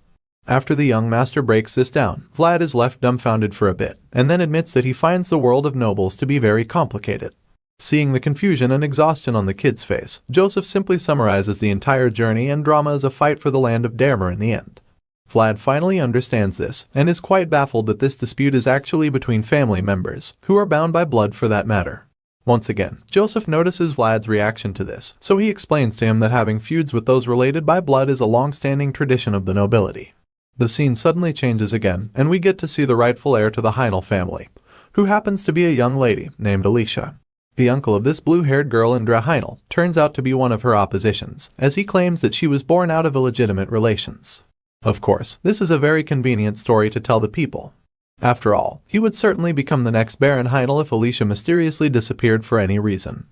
After the young master breaks this down, Vlad is left dumbfounded for a bit, and then admits that he finds the world of nobles to be very complicated. Seeing the confusion and exhaustion on the kid's face, Joseph simply summarizes the entire journey and drama as a fight for the land of Dermer in the end. Vlad finally understands this, and is quite baffled that this dispute is actually between family members, who are bound by blood for that matter. Once again, Joseph notices Vlad's reaction to this, so he explains to him that having feuds with those related by blood is a long-standing tradition of the nobility. The scene suddenly changes again, and we get to see the rightful heir to the Heinl family, who happens to be a young lady named Alicia. The uncle of this blue-haired girl in Heinl turns out to be one of her oppositions, as he claims that she was born out of illegitimate relations. Of course, this is a very convenient story to tell the people. After all, he would certainly become the next Baron Heinl if Alicia mysteriously disappeared for any reason.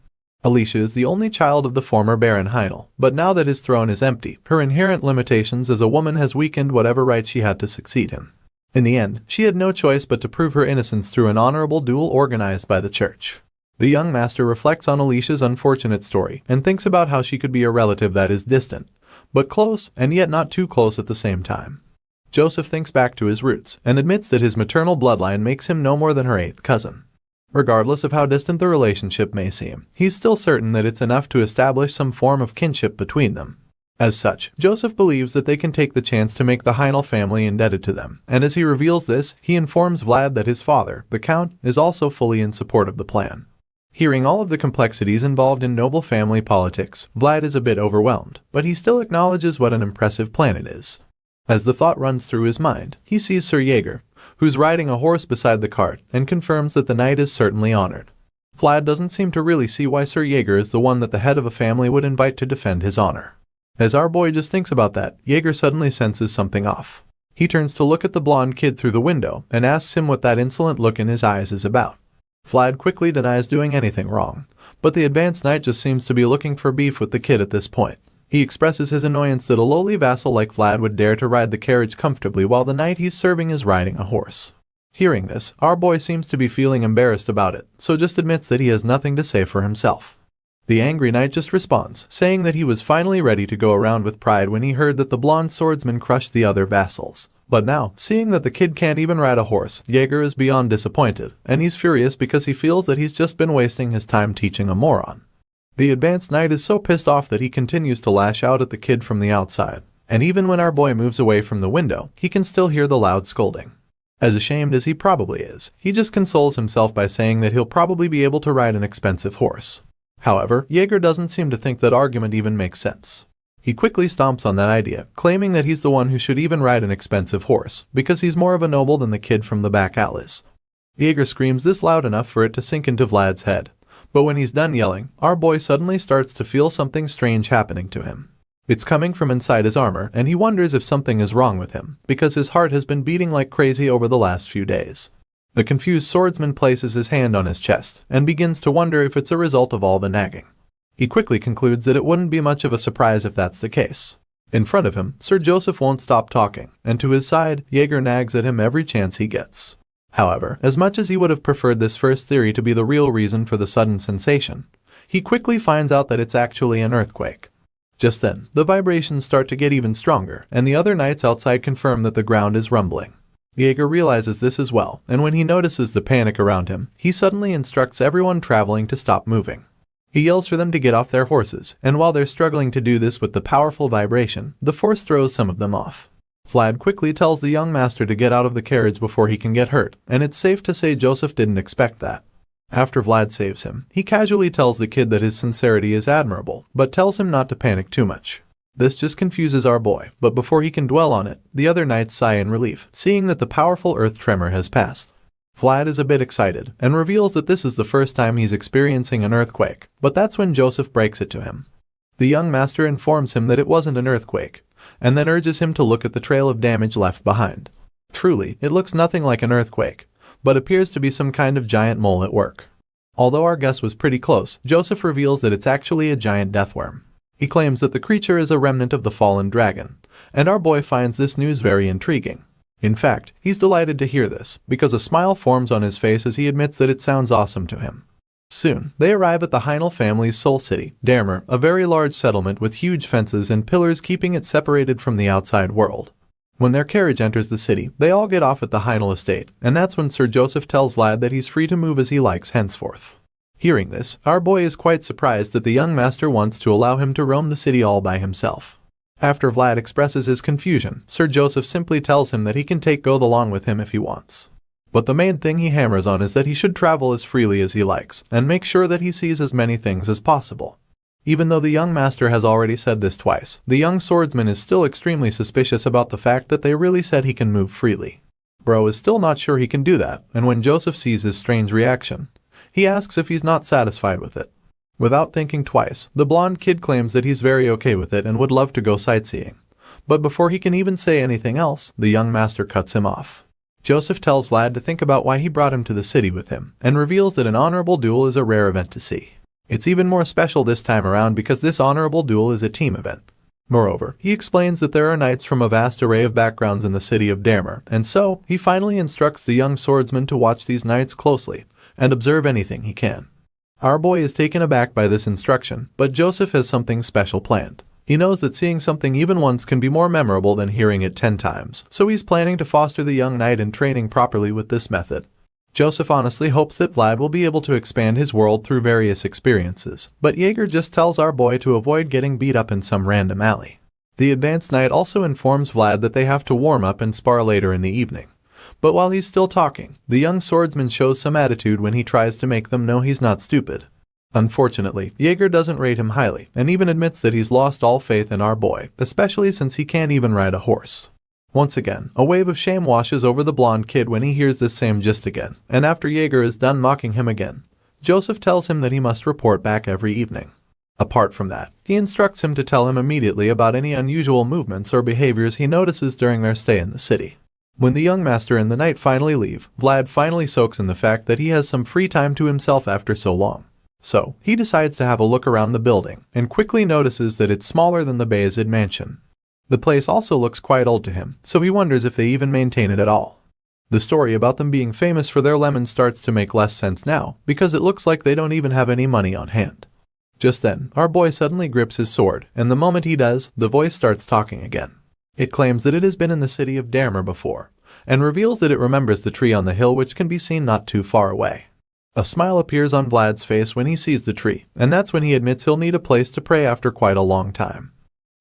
Alicia is the only child of the former Baron Heinl, but now that his throne is empty, her inherent limitations as a woman has weakened whatever rights she had to succeed him. In the end, she had no choice but to prove her innocence through an honorable duel organized by the church. The young master reflects on Alicia's unfortunate story and thinks about how she could be a relative that is distant, but close and yet not too close at the same time. Joseph thinks back to his roots and admits that his maternal bloodline makes him no more than her 8th cousin. Regardless of how distant the relationship may seem, he's still certain that it's enough to establish some form of kinship between them. As such, Joseph believes that they can take the chance to make the Heinl family indebted to them, and as he reveals this, he informs Vlad that his father, the Count, is also fully in support of the plan. Hearing all of the complexities involved in noble family politics, Vlad is a bit overwhelmed, but he still acknowledges what an impressive plan it is. As the thought runs through his mind, he sees Sir Jaeger, who's riding a horse beside the cart, and confirms that the knight is certainly honored. Vlad doesn't seem to really see why Sir Jaeger is the one that the head of a family would invite to defend his honor. As our boy just thinks about that, Jaeger suddenly senses something off. He turns to look at the blonde kid through the window and asks him what that insolent look in his eyes is about. Vlad quickly denies doing anything wrong, but the advanced knight just seems to be looking for beef with the kid at this point. He expresses his annoyance that a lowly vassal like Vlad would dare to ride the carriage comfortably while the knight he's serving is riding a horse. Hearing this, our boy seems to be feeling embarrassed about it, so just admits that he has nothing to say for himself. The angry knight just responds, saying that he was finally ready to go around with pride when he heard that the blonde swordsman crushed the other vassals. But now, seeing that the kid can't even ride a horse, Jaeger is beyond disappointed, and he's furious because he feels that he's just been wasting his time teaching a moron. The advanced knight is so pissed off that he continues to lash out at the kid from the outside, and even when our boy moves away from the window, he can still hear the loud scolding. As ashamed as he probably is, he just consoles himself by saying that he'll probably be able to ride an expensive horse. However, Jaeger doesn't seem to think that argument even makes sense. He quickly stomps on that idea, claiming that he's the one who should even ride an expensive horse, because he's more of a noble than the kid from the back alleys. Jaeger screams this loud enough for it to sink into Vlad's head. But when he's done yelling, our boy suddenly starts to feel something strange happening to him. It's coming from inside his armor, and he wonders if something is wrong with him, because his heart has been beating like crazy over the last few days. The confused swordsman places his hand on his chest, and begins to wonder if it's a result of all the nagging. He quickly concludes that it wouldn't be much of a surprise if that's the case. In front of him, Sir Joseph won't stop talking, and to his side, Jaeger nags at him every chance he gets. However, as much as he would have preferred this first theory to be the real reason for the sudden sensation, he quickly finds out that it's actually an earthquake. Just then, the vibrations start to get even stronger, and the other knights outside confirm that the ground is rumbling. Jaeger realizes this as well, and when he notices the panic around him, he suddenly instructs everyone traveling to stop moving. He yells for them to get off their horses, and while they're struggling to do this with the powerful vibration, the force throws some of them off. Vlad quickly tells the young master to get out of the carriage before he can get hurt, and it's safe to say Joseph didn't expect that. After Vlad saves him, he casually tells the kid that his sincerity is admirable, but tells him not to panic too much. This just confuses our boy, but before he can dwell on it, the other knights sigh in relief, seeing that the powerful earth tremor has passed. Vlad is a bit excited, and reveals that this is the first time he's experiencing an earthquake, but that's when Joseph breaks it to him. The young master informs him that it wasn't an earthquake, and then urges him to look at the trail of damage left behind. Truly, it looks nothing like an earthquake, but appears to be some kind of giant mole at work. Although our guess was pretty close, Joseph reveals that it's actually a giant deathworm. He claims that the creature is a remnant of the fallen dragon, and our boy finds this news very intriguing. In fact, he's delighted to hear this, because a smile forms on his face as he admits that it sounds awesome to him. Soon, they arrive at the Heinl family's soul city, Damer, a very large settlement with huge fences and pillars keeping it separated from the outside world. When their carriage enters the city, they all get off at the Heinl estate, and that's when Sir Joseph tells Vlad that he's free to move as he likes henceforth. Hearing this, our boy is quite surprised that the young master wants to allow him to roam the city all by himself. After Vlad expresses his confusion, Sir Joseph simply tells him that he can take Goth along with him if he wants. But the main thing he hammers on is that he should travel as freely as he likes and make sure that he sees as many things as possible. Even though the young master has already said this twice, the young swordsman is still extremely suspicious about the fact that they really said he can move freely. Bro is still not sure he can do that, and when Joseph sees his strange reaction, he asks if he's not satisfied with it. Without thinking twice, the blonde kid claims that he's very okay with it and would love to go sightseeing. But before he can even say anything else, the young master cuts him off. Joseph tells Vlad to think about why he brought him to the city with him, and reveals that an honorable duel is a rare event to see. It's even more special this time around because this honorable duel is a team event. Moreover, he explains that there are knights from a vast array of backgrounds in the city of Damer, and so, he finally instructs the young swordsman to watch these knights closely, and observe anything he can. Our boy is taken aback by this instruction, but Joseph has something special planned. He knows that seeing something even once can be more memorable than hearing it 10 times, so he's planning to foster the young knight in training properly with this method. Joseph honestly hopes that Vlad will be able to expand his world through various experiences, but Jaeger just tells our boy to avoid getting beat up in some random alley. The advanced knight also informs Vlad that they have to warm up and spar later in the evening. But while he's still talking, the young swordsman shows some attitude when he tries to make them know he's not stupid. Unfortunately, Jaeger doesn't rate him highly, and even admits that he's lost all faith in our boy, especially since he can't even ride a horse. Once again, a wave of shame washes over the blonde kid when he hears this same gist again, and after Jaeger is done mocking him again, Joseph tells him that he must report back every evening. Apart from that, he instructs him to tell him immediately about any unusual movements or behaviors he notices during their stay in the city. When the young master and the knight finally leave, Vlad finally soaks in the fact that he has some free time to himself after so long. So, he decides to have a look around the building, and quickly notices that it's smaller than the Bayezid mansion. The place also looks quite old to him, so he wonders if they even maintain it at all. The story about them being famous for their lemons starts to make less sense now, because it looks like they don't even have any money on hand. Just then, our boy suddenly grips his sword, and the moment he does, the voice starts talking again. It claims that it has been in the city of Damer before, and reveals that it remembers the tree on the hill which can be seen not too far away. A smile appears on Vlad's face when he sees the tree, and that's when he admits he'll need a place to pray after quite a long time.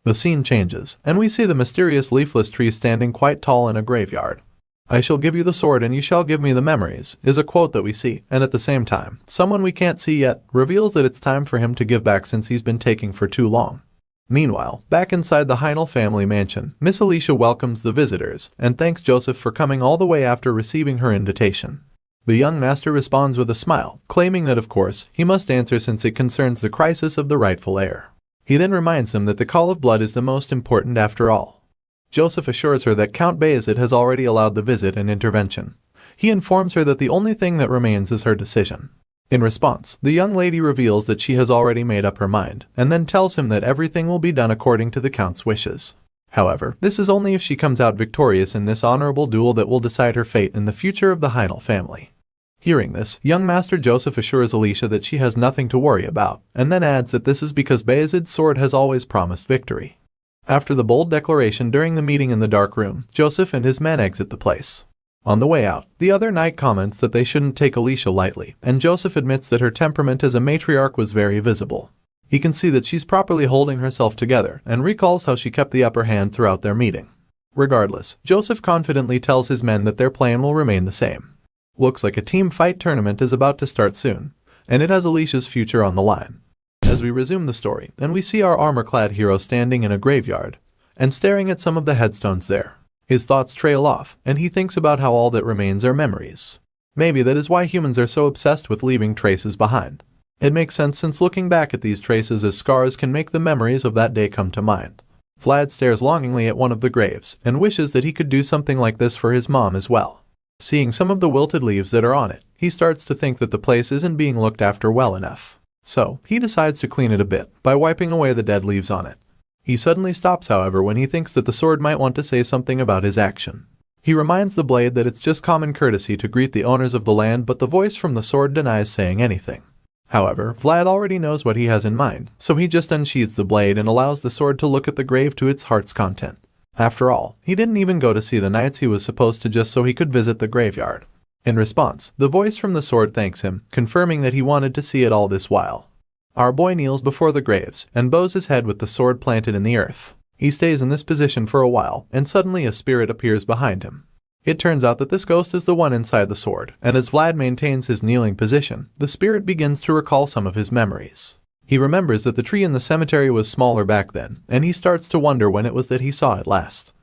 The scene changes, and we see the mysterious leafless tree standing quite tall in a graveyard. "I shall give you the sword and you shall give me the memories," is a quote that we see, and at the same time, someone we can't see yet reveals that it's time for him to give back since he's been taking for too long. Meanwhile, back inside the Heinel family mansion, Miss Alicia welcomes the visitors, and thanks Joseph for coming all the way after receiving her invitation. The young master responds with a smile, claiming that of course, he must answer since it concerns the crisis of the rightful heir. He then reminds them that the call of blood is the most important after all. Joseph assures her that Count Bayezid has already allowed the visit and intervention. He informs her that the only thing that remains is her decision. In response, the young lady reveals that she has already made up her mind, and then tells him that everything will be done according to the Count's wishes. However, this is only if she comes out victorious in this honorable duel that will decide her fate and the future of the Heinel family. Hearing this, young Master Joseph assures Alicia that she has nothing to worry about, and then adds that this is because Bayezid's sword has always promised victory. After the bold declaration during the meeting in the dark room, Joseph and his men exit the place. On the way out, the other knight comments that they shouldn't take Alicia lightly, and Joseph admits that her temperament as a matriarch was very visible. He can see that she's properly holding herself together, and recalls how she kept the upper hand throughout their meeting. Regardless, Joseph confidently tells his men that their plan will remain the same. Looks like a team fight tournament is about to start soon, and it has Alicia's future on the line. As we resume the story, and we see our armor-clad hero standing in a graveyard, and staring at some of the headstones there. His thoughts trail off, and he thinks about how all that remains are memories. Maybe that is why humans are so obsessed with leaving traces behind. It makes sense since looking back at these traces as scars can make the memories of that day come to mind. Vlad stares longingly at one of the graves, and wishes that he could do something like this for his mom as well. Seeing some of the wilted leaves that are on it, he starts to think that the place isn't being looked after well enough. So, he decides to clean it a bit, by wiping away the dead leaves on it. He suddenly stops however when he thinks that the sword might want to say something about his action. He reminds the blade that it's just common courtesy to greet the owners of the land, but the voice from the sword denies saying anything. However, Vlad already knows what he has in mind, so he just unsheathes the blade and allows the sword to look at the grave to its heart's content. After all, he didn't even go to see the knights he was supposed to just so he could visit the graveyard. In response, the voice from the sword thanks him, confirming that he wanted to see it all this while. Our boy kneels before the graves, and bows his head with the sword planted in the earth. He stays in this position for a while, and suddenly a spirit appears behind him. It turns out that this ghost is the one inside the sword, and as Vlad maintains his kneeling position, the spirit begins to recall some of his memories. He remembers that the tree in the cemetery was smaller back then, and he starts to wonder when it was that he saw it last.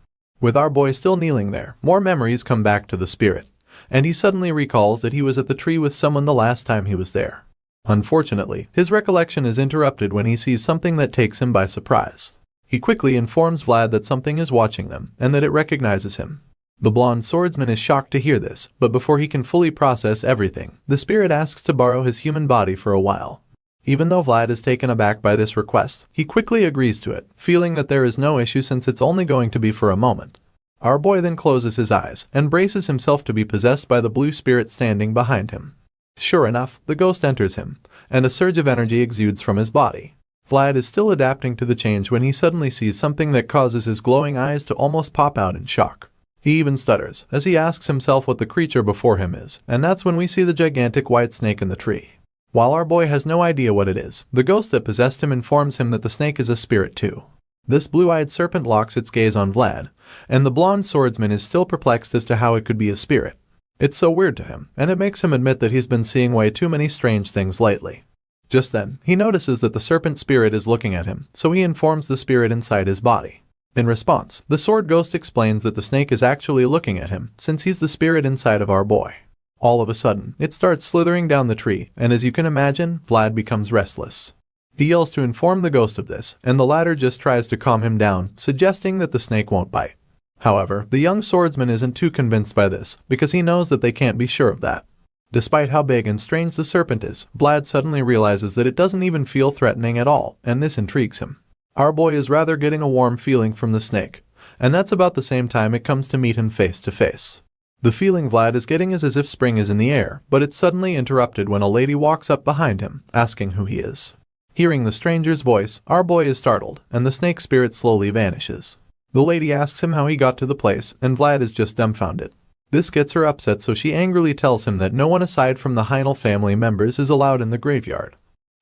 With our boy still kneeling there, more memories come back to the spirit, and he suddenly recalls that he was at the tree with someone the last time he was there. Unfortunately, his recollection is interrupted when he sees something that takes him by surprise. He quickly informs Vlad that something is watching them, and that it recognizes him. The blonde swordsman is shocked to hear this, but before he can fully process everything, the spirit asks to borrow his human body for a while. Even though Vlad is taken aback by this request, he quickly agrees to it, feeling that there is no issue since it's only going to be for a moment. Our boy then closes his eyes and braces himself to be possessed by the blue spirit standing behind him. Sure enough, the ghost enters him, and a surge of energy exudes from his body. Vlad is still adapting to the change when he suddenly sees something that causes his glowing eyes to almost pop out in shock. He even stutters as he asks himself what the creature before him is, and that's when we see the gigantic white snake in the tree. While our boy has no idea what it is, the ghost that possessed him informs him that the snake is a spirit too. This blue-eyed serpent locks its gaze on Vlad, and the blonde swordsman is still perplexed as to how it could be a spirit. It's so weird to him, and it makes him admit that he's been seeing way too many strange things lately. Just then, he notices that the serpent spirit is looking at him, so he informs the spirit inside his body. In response, the sword ghost explains that the snake is actually looking at him, since he's the spirit inside of our boy. All of a sudden, it starts slithering down the tree, and as you can imagine, Vlad becomes restless. He yells to inform the ghost of this, and the latter just tries to calm him down, suggesting that the snake won't bite. However, the young swordsman isn't too convinced by this, because he knows that they can't be sure of that. Despite how big and strange the serpent is, Vlad suddenly realizes that it doesn't even feel threatening at all, and this intrigues him. Our boy is rather getting a warm feeling from the snake, and that's about the same time it comes to meet him face to face. The feeling Vlad is getting is as if spring is in the air, but it's suddenly interrupted when a lady walks up behind him, asking who he is. Hearing the stranger's voice, our boy is startled, and the snake spirit slowly vanishes. The lady asks him how he got to the place, and Vlad is just dumbfounded. This gets her upset, so she angrily tells him that no one aside from the Heinl family members is allowed in the graveyard.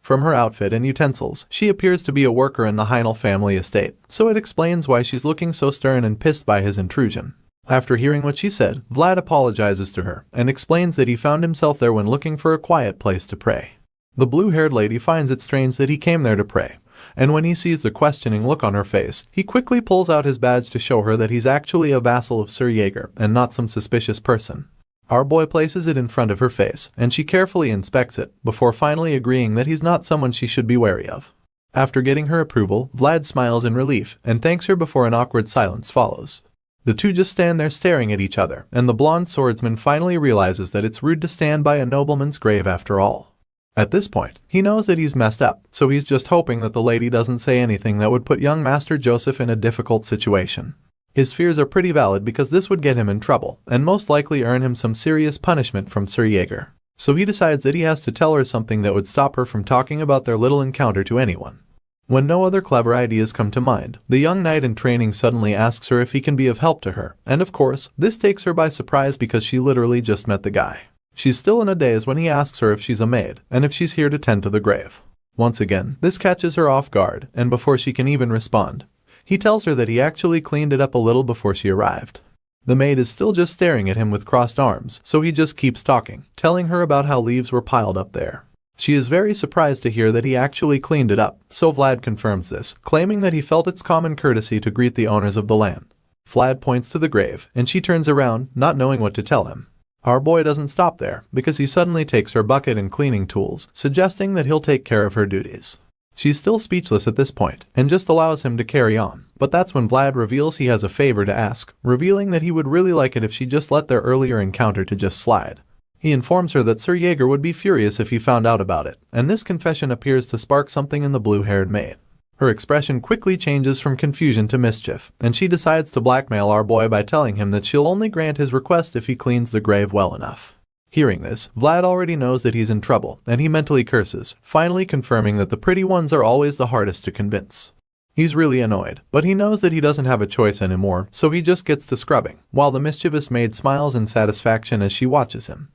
From her outfit and utensils, she appears to be a worker in the Heinl family estate, so it explains why she's looking so stern and pissed by his intrusion. After hearing what she said, Vlad apologizes to her and explains that he found himself there when looking for a quiet place to pray. The blue-haired lady finds it strange that he came there to pray, and when he sees the questioning look on her face, he quickly pulls out his badge to show her that he's actually a vassal of Sir Jaeger and not some suspicious person. Our boy places it in front of her face, and she carefully inspects it, before finally agreeing that he's not someone she should be wary of. After getting her approval, Vlad smiles in relief and thanks her before an awkward silence follows. The two just stand there staring at each other, and the blonde swordsman finally realizes that it's rude to stand by a nobleman's grave after all. At this point, he knows that he's messed up, so he's just hoping that the lady doesn't say anything that would put young Master Joseph in a difficult situation. His fears are pretty valid because this would get him in trouble, and most likely earn him some serious punishment from Sir Jaeger. So he decides that he has to tell her something that would stop her from talking about their little encounter to anyone. When no other clever ideas come to mind, the young knight in training suddenly asks her if he can be of help to her, and of course, this takes her by surprise because she literally just met the guy. She's still in a daze when he asks her if she's a maid, and if she's here to tend to the grave. Once again, this catches her off guard, and before she can even respond, he tells her that he actually cleaned it up a little before she arrived. The maid is still just staring at him with crossed arms, so he just keeps talking, telling her about how leaves were piled up there. She is very surprised to hear that he actually cleaned it up, so Vlad confirms this, claiming that he felt it's common courtesy to greet the owners of the land. Vlad points to the grave, and she turns around, not knowing what to tell him. Our boy doesn't stop there, because he suddenly takes her bucket and cleaning tools, suggesting that he'll take care of her duties. She's still speechless at this point, and just allows him to carry on, but that's when Vlad reveals he has a favor to ask, revealing that he would really like it if she just let their earlier encounter to just slide. He informs her that Sir Jaeger would be furious if he found out about it, and this confession appears to spark something in the blue-haired maid. Her expression quickly changes from confusion to mischief, and she decides to blackmail our boy by telling him that she'll only grant his request if he cleans the grave well enough. Hearing this, Vlad already knows that he's in trouble, and he mentally curses, finally confirming that the pretty ones are always the hardest to convince. He's really annoyed, but he knows that he doesn't have a choice anymore, so he just gets to scrubbing, while the mischievous maid smiles in satisfaction as she watches him.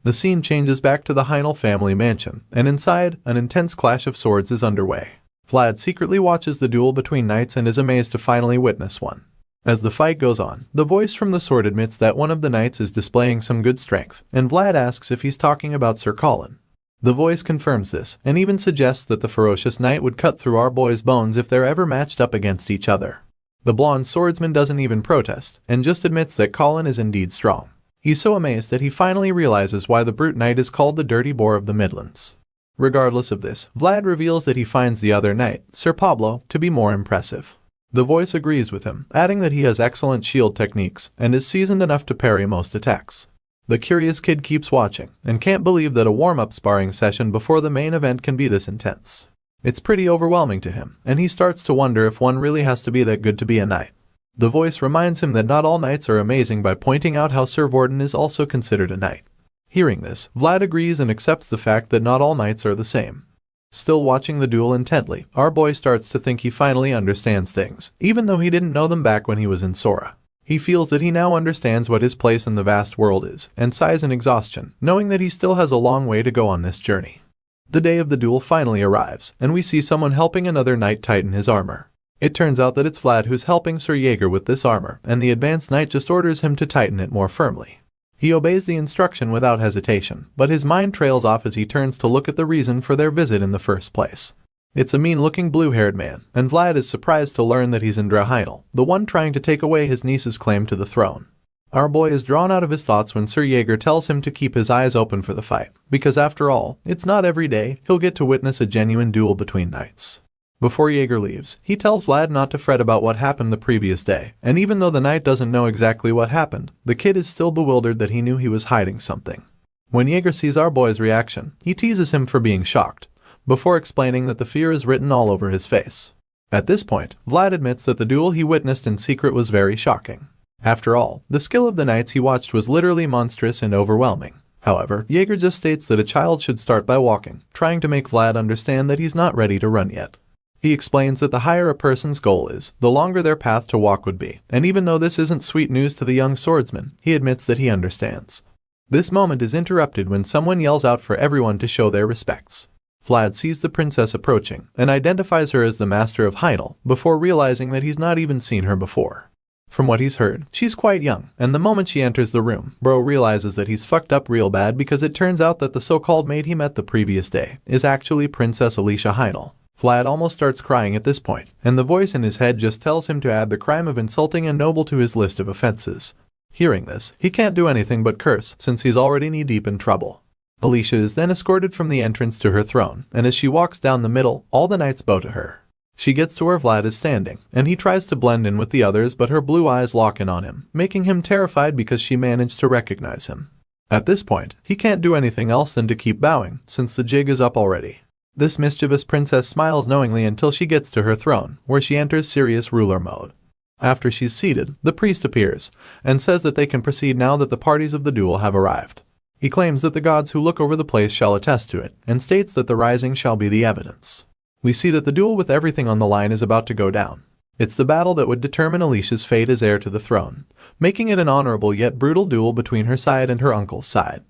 The scene changes back to the Heinl family mansion, and inside, an intense clash of swords is underway. Vlad secretly watches the duel between knights and is amazed to finally witness one. As the fight goes on, the voice from the sword admits that one of the knights is displaying some good strength, and Vlad asks if he's talking about Sir Colin. The voice confirms this, and even suggests that the ferocious knight would cut through our boy's bones if they're ever matched up against each other. The blonde swordsman doesn't even protest, and just admits that Colin is indeed strong. He's so amazed that he finally realizes why the brute knight is called the Dirty Boar of the Midlands. Regardless of this, Vlad reveals that he finds the other knight, Sir Pablo, to be more impressive. The voice agrees with him, adding that he has excellent shield techniques and is seasoned enough to parry most attacks. The curious kid keeps watching, and can't believe that a warm-up sparring session before the main event can be this intense. It's pretty overwhelming to him, and he starts to wonder if one really has to be that good to be a knight. The voice reminds him that not all knights are amazing by pointing out how Sir Vorden is also considered a knight. Hearing this, Vlad agrees and accepts the fact that not all knights are the same. Still watching the duel intently, our boy starts to think he finally understands things, even though he didn't know them back when he was in Sora. He feels that he now understands what his place in the vast world is, and sighs in exhaustion, knowing that he still has a long way to go on this journey. The day of the duel finally arrives, and we see someone helping another knight tighten his armor. It turns out that it's Vlad who's helping Sir Jaeger with this armor, and the advanced knight just orders him to tighten it more firmly. He obeys the instruction without hesitation, but his mind trails off as he turns to look at the reason for their visit in the first place. It's a mean-looking blue-haired man, and Vlad is surprised to learn that he's Yahello, the one trying to take away his niece's claim to the throne. Our boy is drawn out of his thoughts when Sir Jaeger tells him to keep his eyes open for the fight, because after all, it's not every day he'll get to witness a genuine duel between knights. Before Jaeger leaves, he tells Vlad not to fret about what happened the previous day, and even though the knight doesn't know exactly what happened, the kid is still bewildered that he knew he was hiding something. When Jaeger sees our boy's reaction, he teases him for being shocked, before explaining that the fear is written all over his face. At this point, Vlad admits that the duel he witnessed in secret was very shocking. After all, the skill of the knights he watched was literally monstrous and overwhelming. However, Jaeger just states that a child should start by walking, trying to make Vlad understand that he's not ready to run yet. He explains that the higher a person's goal is, the longer their path to walk would be, and even though this isn't sweet news to the young swordsman, he admits that he understands. This moment is interrupted when someone yells out for everyone to show their respects. Vlad sees the princess approaching, and identifies her as the master of Heinel, before realizing that he's not even seen her before. From what he's heard, she's quite young, and the moment she enters the room, Bro realizes that he's fucked up real bad because it turns out that the so-called maid he met the previous day is actually Princess Alicia Heinel. Vlad almost starts crying at this point, and the voice in his head just tells him to add the crime of insulting a noble to his list of offenses. Hearing this, he can't do anything but curse since he's already knee-deep in trouble. Alicia is then escorted from the entrance to her throne, and as she walks down the middle, all the knights bow to her. She gets to where Vlad is standing, and he tries to blend in with the others but her blue eyes lock in on him, making him terrified because she managed to recognize him. At this point, he can't do anything else than to keep bowing, since the jig is up already. This mischievous princess smiles knowingly until she gets to her throne, where she enters serious ruler mode. After she's seated, the priest appears, and says that they can proceed now that the parties of the duel have arrived. He claims that the gods who look over the place shall attest to it, and states that the rising shall be the evidence. We see that the duel with everything on the line is about to go down. It's the battle that would determine Alicia's fate as heir to the throne, making it an honorable yet brutal duel between her side and her uncle's side.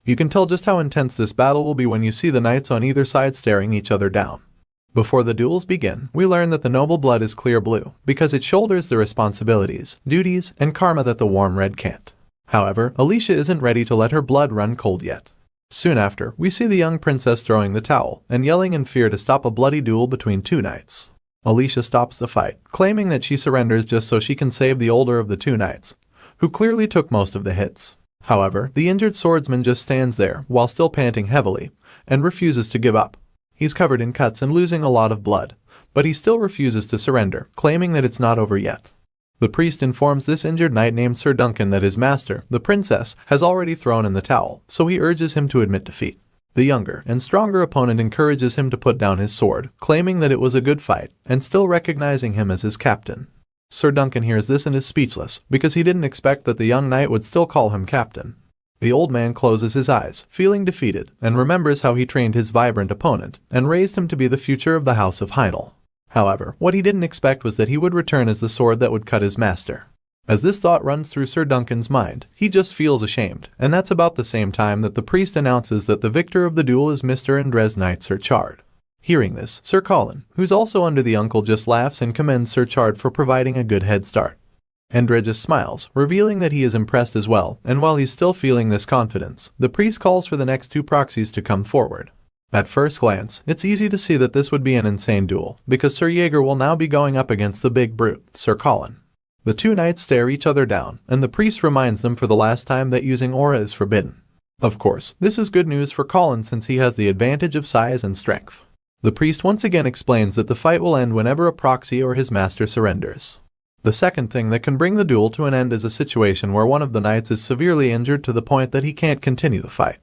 You can tell just how intense this battle will be when you see the knights on either side staring each other down. Before the duels begin, we learn that the noble blood is clear blue, because it shoulders the responsibilities, duties, and karma that the warm red can't. However, Alicia isn't ready to let her blood run cold yet. Soon after, we see the young princess throwing the towel, and yelling in fear to stop a bloody duel between two knights. Alicia stops the fight, claiming that she surrenders just so she can save the older of the two knights, who clearly took most of the hits. However, the injured swordsman just stands there, while still panting heavily, and refuses to give up. He's covered in cuts and losing a lot of blood, but he still refuses to surrender, claiming that it's not over yet. The priest informs this injured knight named Sir Duncan that his master, the princess, has already thrown in the towel, so he urges him to admit defeat. The younger and stronger opponent encourages him to put down his sword, claiming that it was a good fight, and still recognizing him as his captain. Sir Duncan hears this and is speechless, because he didn't expect that the young knight would still call him captain. The old man closes his eyes, feeling defeated, and remembers how he trained his vibrant opponent, and raised him to be the future of the House of Heinel. However, what he didn't expect was that he would return as the sword that would cut his master. As this thought runs through Sir Duncan's mind, he just feels ashamed, and that's about the same time that the priest announces that the victor of the duel is Mr. Andres Knight Sir Chard. Hearing this, Sir Colin, who's also under the uncle, just laughs and commends Sir Chard for providing a good head start. Endre just smiles, revealing that he is impressed as well, and while he's still feeling this confidence, the priest calls for the next two proxies to come forward. At first glance, it's easy to see that this would be an insane duel, because Sir Jaeger will now be going up against the big brute, Sir Colin. The two knights stare each other down, and the priest reminds them for the last time that using aura is forbidden. Of course, this is good news for Colin since he has the advantage of size and strength. The priest once again explains that the fight will end whenever a proxy or his master surrenders. The second thing that can bring the duel to an end is a situation where one of the knights is severely injured to the point that he can't continue the fight.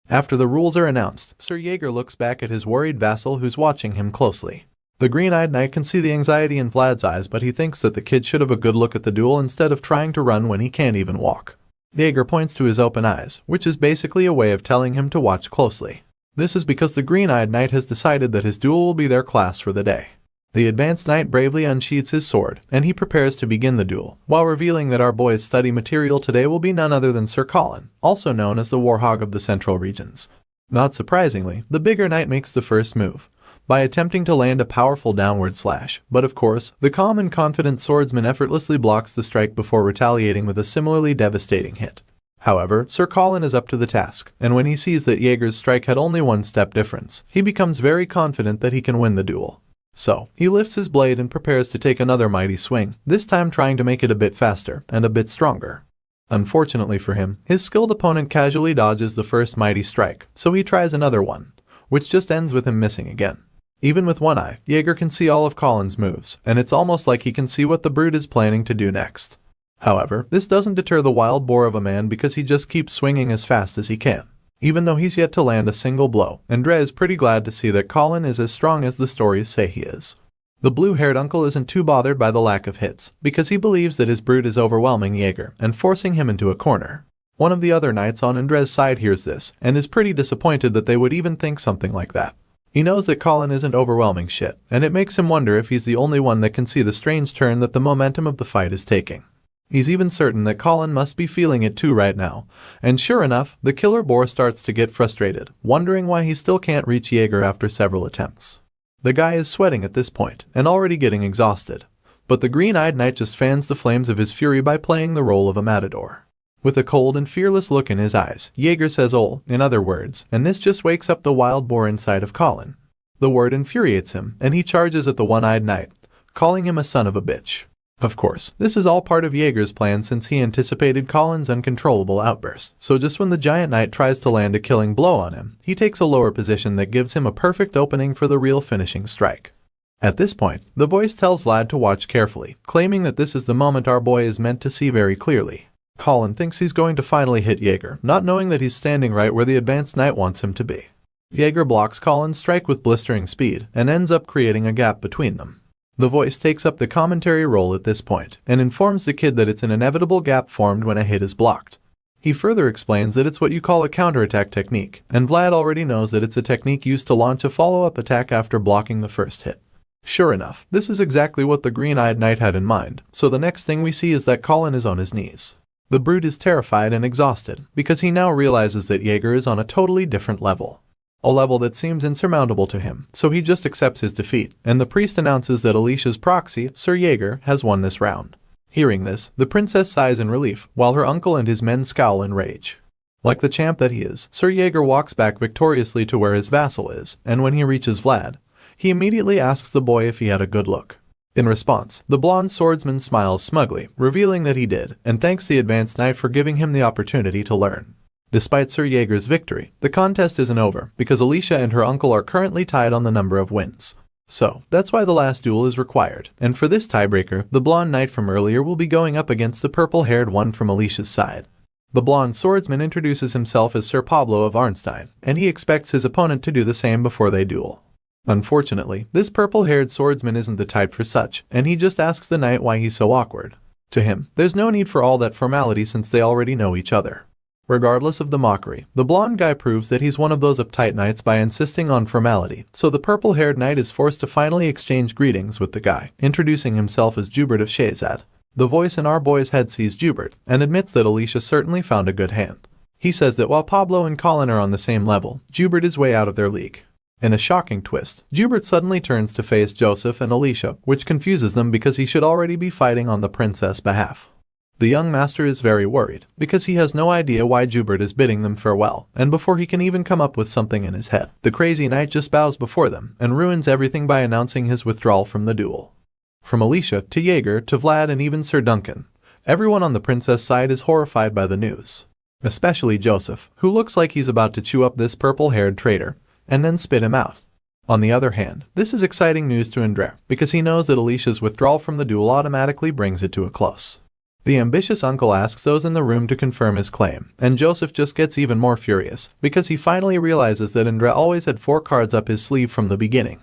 After the rules are announced, Sir Jaeger looks back at his worried vassal who's watching him closely. The green-eyed knight can see the anxiety in Vlad's eyes, but he thinks that the kid should have a good look at the duel instead of trying to run when he can't even walk. Jaeger points to his open eyes, which is basically a way of telling him to watch closely. This is because the green-eyed knight has decided that his duel will be their class for the day. The advanced knight bravely unsheathes his sword, and he prepares to begin the duel, while revealing that our boy's study material today will be none other than Sir Colin, also known as the Warhog of the Central Regions. Not surprisingly, the bigger knight makes the first move, by attempting to land a powerful downward slash, but of course, the calm and confident swordsman effortlessly blocks the strike before retaliating with a similarly devastating hit. However, Sir Colin is up to the task, and when he sees that Jaeger's strike had only one step difference, he becomes very confident that he can win the duel. So, he lifts his blade and prepares to take another mighty swing, this time trying to make it a bit faster and a bit stronger. Unfortunately for him, his skilled opponent casually dodges the first mighty strike, so he tries another one, which just ends with him missing again. Even with one eye, Jaeger can see all of Colin's moves, and it's almost like he can see what the brute is planning to do next. However, this doesn't deter the wild boar of a man because he just keeps swinging as fast as he can. Even though he's yet to land a single blow, Endre is pretty glad to see that Colin is as strong as the stories say he is. The blue-haired uncle isn't too bothered by the lack of hits, because he believes that his brute is overwhelming Jaeger and forcing him into a corner. One of the other knights on Endre's side hears this, and is pretty disappointed that they would even think something like that. He knows that Colin isn't overwhelming shit, and it makes him wonder if he's the only one that can see the strange turn that the momentum of the fight is taking. He's even certain that Colin must be feeling it too right now, and sure enough, the killer boar starts to get frustrated, wondering why he still can't reach Jaeger after several attempts. The guy is sweating at this point, and already getting exhausted, but the green-eyed knight just fans the flames of his fury by playing the role of a matador. With a cold and fearless look in his eyes, Jaeger says "ol" in other words, and this just wakes up the wild boar inside of Colin. The word infuriates him, and he charges at the one-eyed knight, calling him a son of a bitch. Of course, this is all part of Jaeger's plan since he anticipated Colin's uncontrollable outburst, so just when the giant knight tries to land a killing blow on him, he takes a lower position that gives him a perfect opening for the real finishing strike. At this point, the voice tells Vlad to watch carefully, claiming that this is the moment our boy is meant to see very clearly. Colin thinks he's going to finally hit Jaeger, not knowing that he's standing right where the advanced knight wants him to be. Jaeger blocks Colin's strike with blistering speed, and ends up creating a gap between them. The voice takes up the commentary role at this point, and informs the kid that it's an inevitable gap formed when a hit is blocked. He further explains that it's what you call a counterattack technique, and Vlad already knows that it's a technique used to launch a follow-up attack after blocking the first hit. Sure enough, this is exactly what the green-eyed knight had in mind, so the next thing we see is that Colin is on his knees. The brute is terrified and exhausted, because he now realizes that Jaeger is on a totally different level. A level that seems insurmountable to him, so he just accepts his defeat, and the priest announces that Alicia's proxy, Sir Jaeger, has won this round. Hearing this, the princess sighs in relief, while her uncle and his men scowl in rage. Like the champ that he is, Sir Jaeger walks back victoriously to where his vassal is, and when he reaches Vlad, he immediately asks the boy if he had a good look. In response, the blonde swordsman smiles smugly, revealing that he did, and thanks the advanced knight for giving him the opportunity to learn. Despite Sir Jaeger's victory, the contest isn't over, because Alicia and her uncle are currently tied on the number of wins. So, that's why the last duel is required, and for this tiebreaker, the blonde knight from earlier will be going up against the purple-haired one from Alicia's side. The blonde swordsman introduces himself as Sir Pablo of Arnstein, and he expects his opponent to do the same before they duel. Unfortunately, this purple-haired swordsman isn't the type for such, and he just asks the knight why he's so awkward. To him, there's no need for all that formality since they already know each other. Regardless of the mockery, the blonde guy proves that he's one of those uptight knights by insisting on formality, so the purple-haired knight is forced to finally exchange greetings with the guy, introducing himself as Jubert of Shahzad. The voice in our boy's head sees Jubert, and admits that Alicia certainly found a good hand. He says that while Pablo and Colin are on the same level, Jubert is way out of their league. In a shocking twist, Jubert suddenly turns to face Joseph and Alicia, which confuses them because he should already be fighting on the princess' behalf. The young master is very worried, because he has no idea why Jubert is bidding them farewell, and before he can even come up with something in his head, the crazy knight just bows before them and ruins everything by announcing his withdrawal from the duel. From Alicia to Jaeger to Vlad and even Sir Duncan, everyone on the princess side is horrified by the news. Especially Joseph, who looks like he's about to chew up this purple-haired traitor, and then spit him out. On the other hand, this is exciting news to Andre, because he knows that Alicia's withdrawal from the duel automatically brings it to a close. The ambitious uncle asks those in the room to confirm his claim, and Joseph just gets even more furious, because he finally realizes that Andre always had 4 cards up his sleeve from the beginning,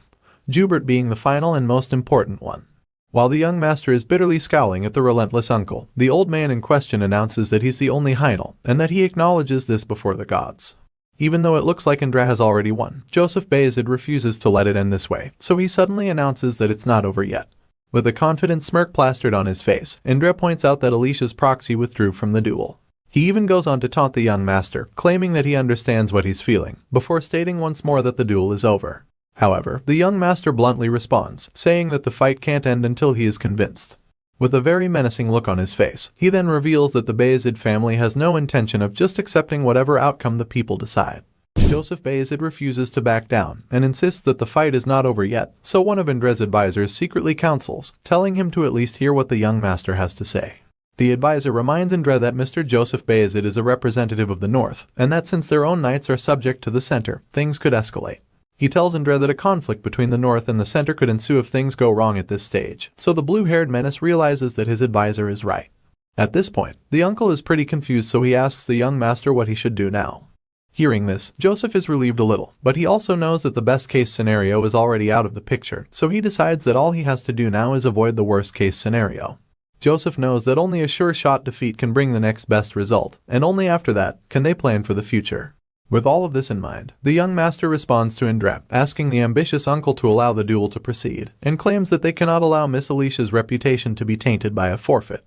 Jubert being the final and most important one. While the young master is bitterly scowling at the relentless uncle, the old man in question announces that he's the only Heinel, and that he acknowledges this before the gods. Even though it looks like Andre has already won, Joseph Bayezid refuses to let it end this way, so he suddenly announces that it's not over yet. With a confident smirk plastered on his face, Andre points out that Alicia's proxy withdrew from the duel. He even goes on to taunt the young master, claiming that he understands what he's feeling, before stating once more that the duel is over. However, the young master bluntly responds, saying that the fight can't end until he is convinced. With a very menacing look on his face, he then reveals that the Bayezid family has no intention of just accepting whatever outcome the people decide. Joseph Bayezid refuses to back down, and insists that the fight is not over yet, so one of Andre's advisors secretly counsels, telling him to at least hear what the young master has to say. The advisor reminds Andre that Mr. Joseph Bayezid is a representative of the North, and that since their own knights are subject to the center, things could escalate. He tells Andre that a conflict between the North and the center could ensue if things go wrong at this stage, so the blue-haired menace realizes that his advisor is right. At this point, the uncle is pretty confused, so he asks the young master what he should do now. Hearing this, Joseph is relieved a little, but he also knows that the best-case scenario is already out of the picture, so he decides that all he has to do now is avoid the worst-case scenario. Joseph knows that only a sure-shot defeat can bring the next best result, and only after that can they plan for the future. With all of this in mind, the young master responds to Andre, asking the ambitious uncle to allow the duel to proceed, and claims that they cannot allow Miss Alicia's reputation to be tainted by a forfeit.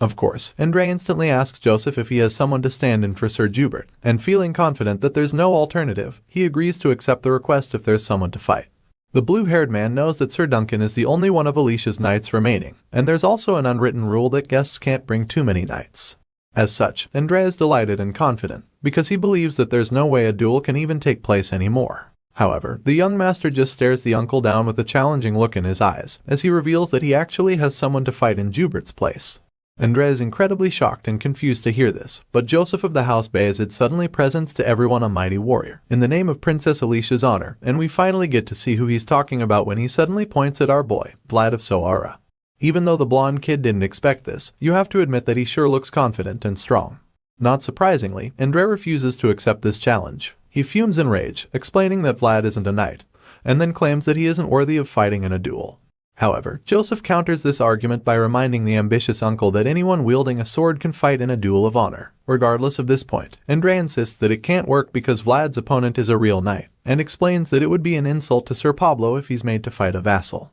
Of course, Andre instantly asks Joseph if he has someone to stand in for Sir Jubert, and feeling confident that there's no alternative, he agrees to accept the request if there's someone to fight. The blue-haired man knows that Sir Duncan is the only one of Alicia's knights remaining, and there's also an unwritten rule that guests can't bring too many knights. As such, Andre is delighted and confident, because he believes that there's no way a duel can even take place anymore. However, the young master just stares the uncle down with a challenging look in his eyes, as he reveals that he actually has someone to fight in Jubert's place. Andre is incredibly shocked and confused to hear this, but Joseph of the House Bayezid suddenly presents to everyone a mighty warrior, in the name of Princess Alicia's honor, and we finally get to see who he's talking about when he suddenly points at our boy, Vlad of Sara. Even though the blonde kid didn't expect this, you have to admit that he sure looks confident and strong. Not surprisingly, Andre refuses to accept this challenge. He fumes in rage, explaining that Vlad isn't a knight, and then claims that he isn't worthy of fighting in a duel. However, Joseph counters this argument by reminding the ambitious uncle that anyone wielding a sword can fight in a duel of honor. Regardless of this point, Andre insists that it can't work because Vlad's opponent is a real knight, and explains that it would be an insult to Sir Pablo if he's made to fight a vassal.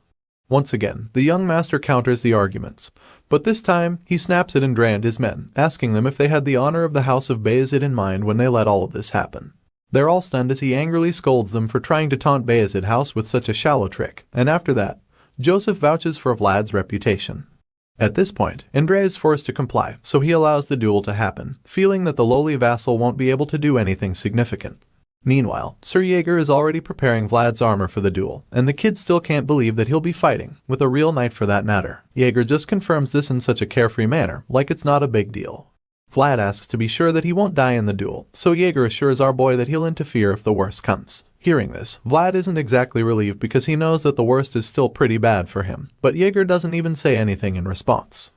Once again, the young master counters the arguments, but this time he snaps at Andre and his men, asking them if they had the honor of the House of Bayezid in mind when they let all of this happen. They're all stunned as he angrily scolds them for trying to taunt Bayezid House with such a shallow trick, and after that, Joseph vouches for Vlad's reputation. At this point, Andre is forced to comply, so he allows the duel to happen, feeling that the lowly vassal won't be able to do anything significant. Meanwhile, Sir Jaeger is already preparing Vlad's armor for the duel, and the kids still can't believe that he'll be fighting, with a real knight for that matter. Jaeger just confirms this in such a carefree manner, like it's not a big deal. Vlad asks to be sure that he won't die in the duel, so Jaeger assures our boy that he'll interfere if the worst comes. Hearing this, Vlad isn't exactly relieved because he knows that the worst is still pretty bad for him, but Jaeger doesn't even say anything in response.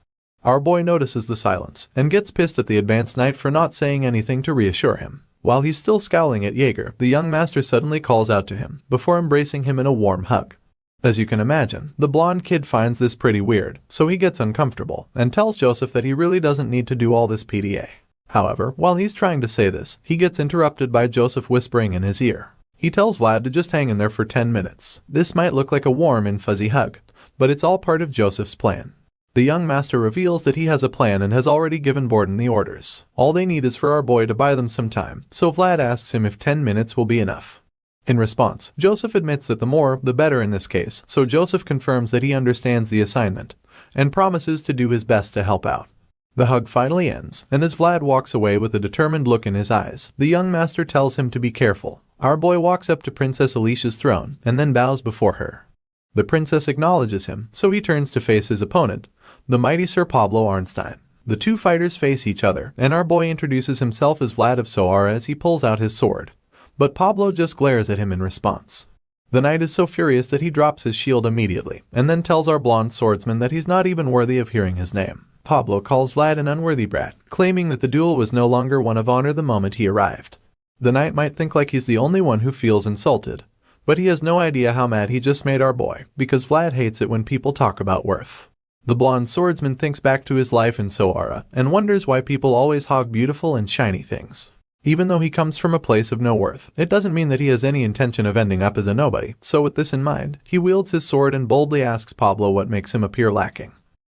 Our boy notices the silence, and gets pissed at the advanced knight for not saying anything to reassure him. While he's still scowling at Jaeger, the young master suddenly calls out to him, before embracing him in a warm hug. As you can imagine, the blonde kid finds this pretty weird, so he gets uncomfortable, and tells Joseph that he really doesn't need to do all this PDA. However, while he's trying to say this, he gets interrupted by Joseph whispering in his ear. He tells Vlad to just hang in there for 10 minutes. This might look like a warm and fuzzy hug, but it's all part of Joseph's plan. The young master reveals that he has a plan and has already given Borden the orders. All they need is for our boy to buy them some time, so Vlad asks him if 10 minutes will be enough. In response, Joseph admits that the more, the better in this case, so Joseph confirms that he understands the assignment, and promises to do his best to help out. The hug finally ends, and as Vlad walks away with a determined look in his eyes, the young master tells him to be careful. Our boy walks up to Princess Alicia's throne and then bows before her. The princess acknowledges him, so he turns to face his opponent, the mighty Sir Pablo Arnstein. The two fighters face each other, and our boy introduces himself as Vlad of Sara as he pulls out his sword. But Pablo just glares at him in response. The knight is so furious that he drops his shield immediately, and then tells our blonde swordsman that he's not even worthy of hearing his name. Pablo calls Vlad an unworthy brat, claiming that the duel was no longer one of honor the moment he arrived. The knight might think like he's the only one who feels insulted, but he has no idea how mad he just made our boy, because Vlad hates it when people talk about worth. The blonde swordsman thinks back to his life in Sara and wonders why people always hog beautiful and shiny things. Even though he comes from a place of no worth, it doesn't mean that he has any intention of ending up as a nobody, so with this in mind, he wields his sword and boldly asks Pablo what makes him appear lacking.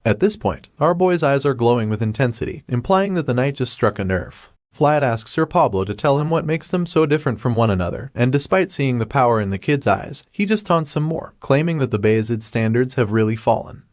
At this point, our boy's eyes are glowing with intensity, implying that the knight just struck a nerve. Vlad asks Sir Pablo to tell him what makes them so different from one another, and despite seeing the power in the kid's eyes, he just taunts some more, claiming that the Bayezid standards have really fallen.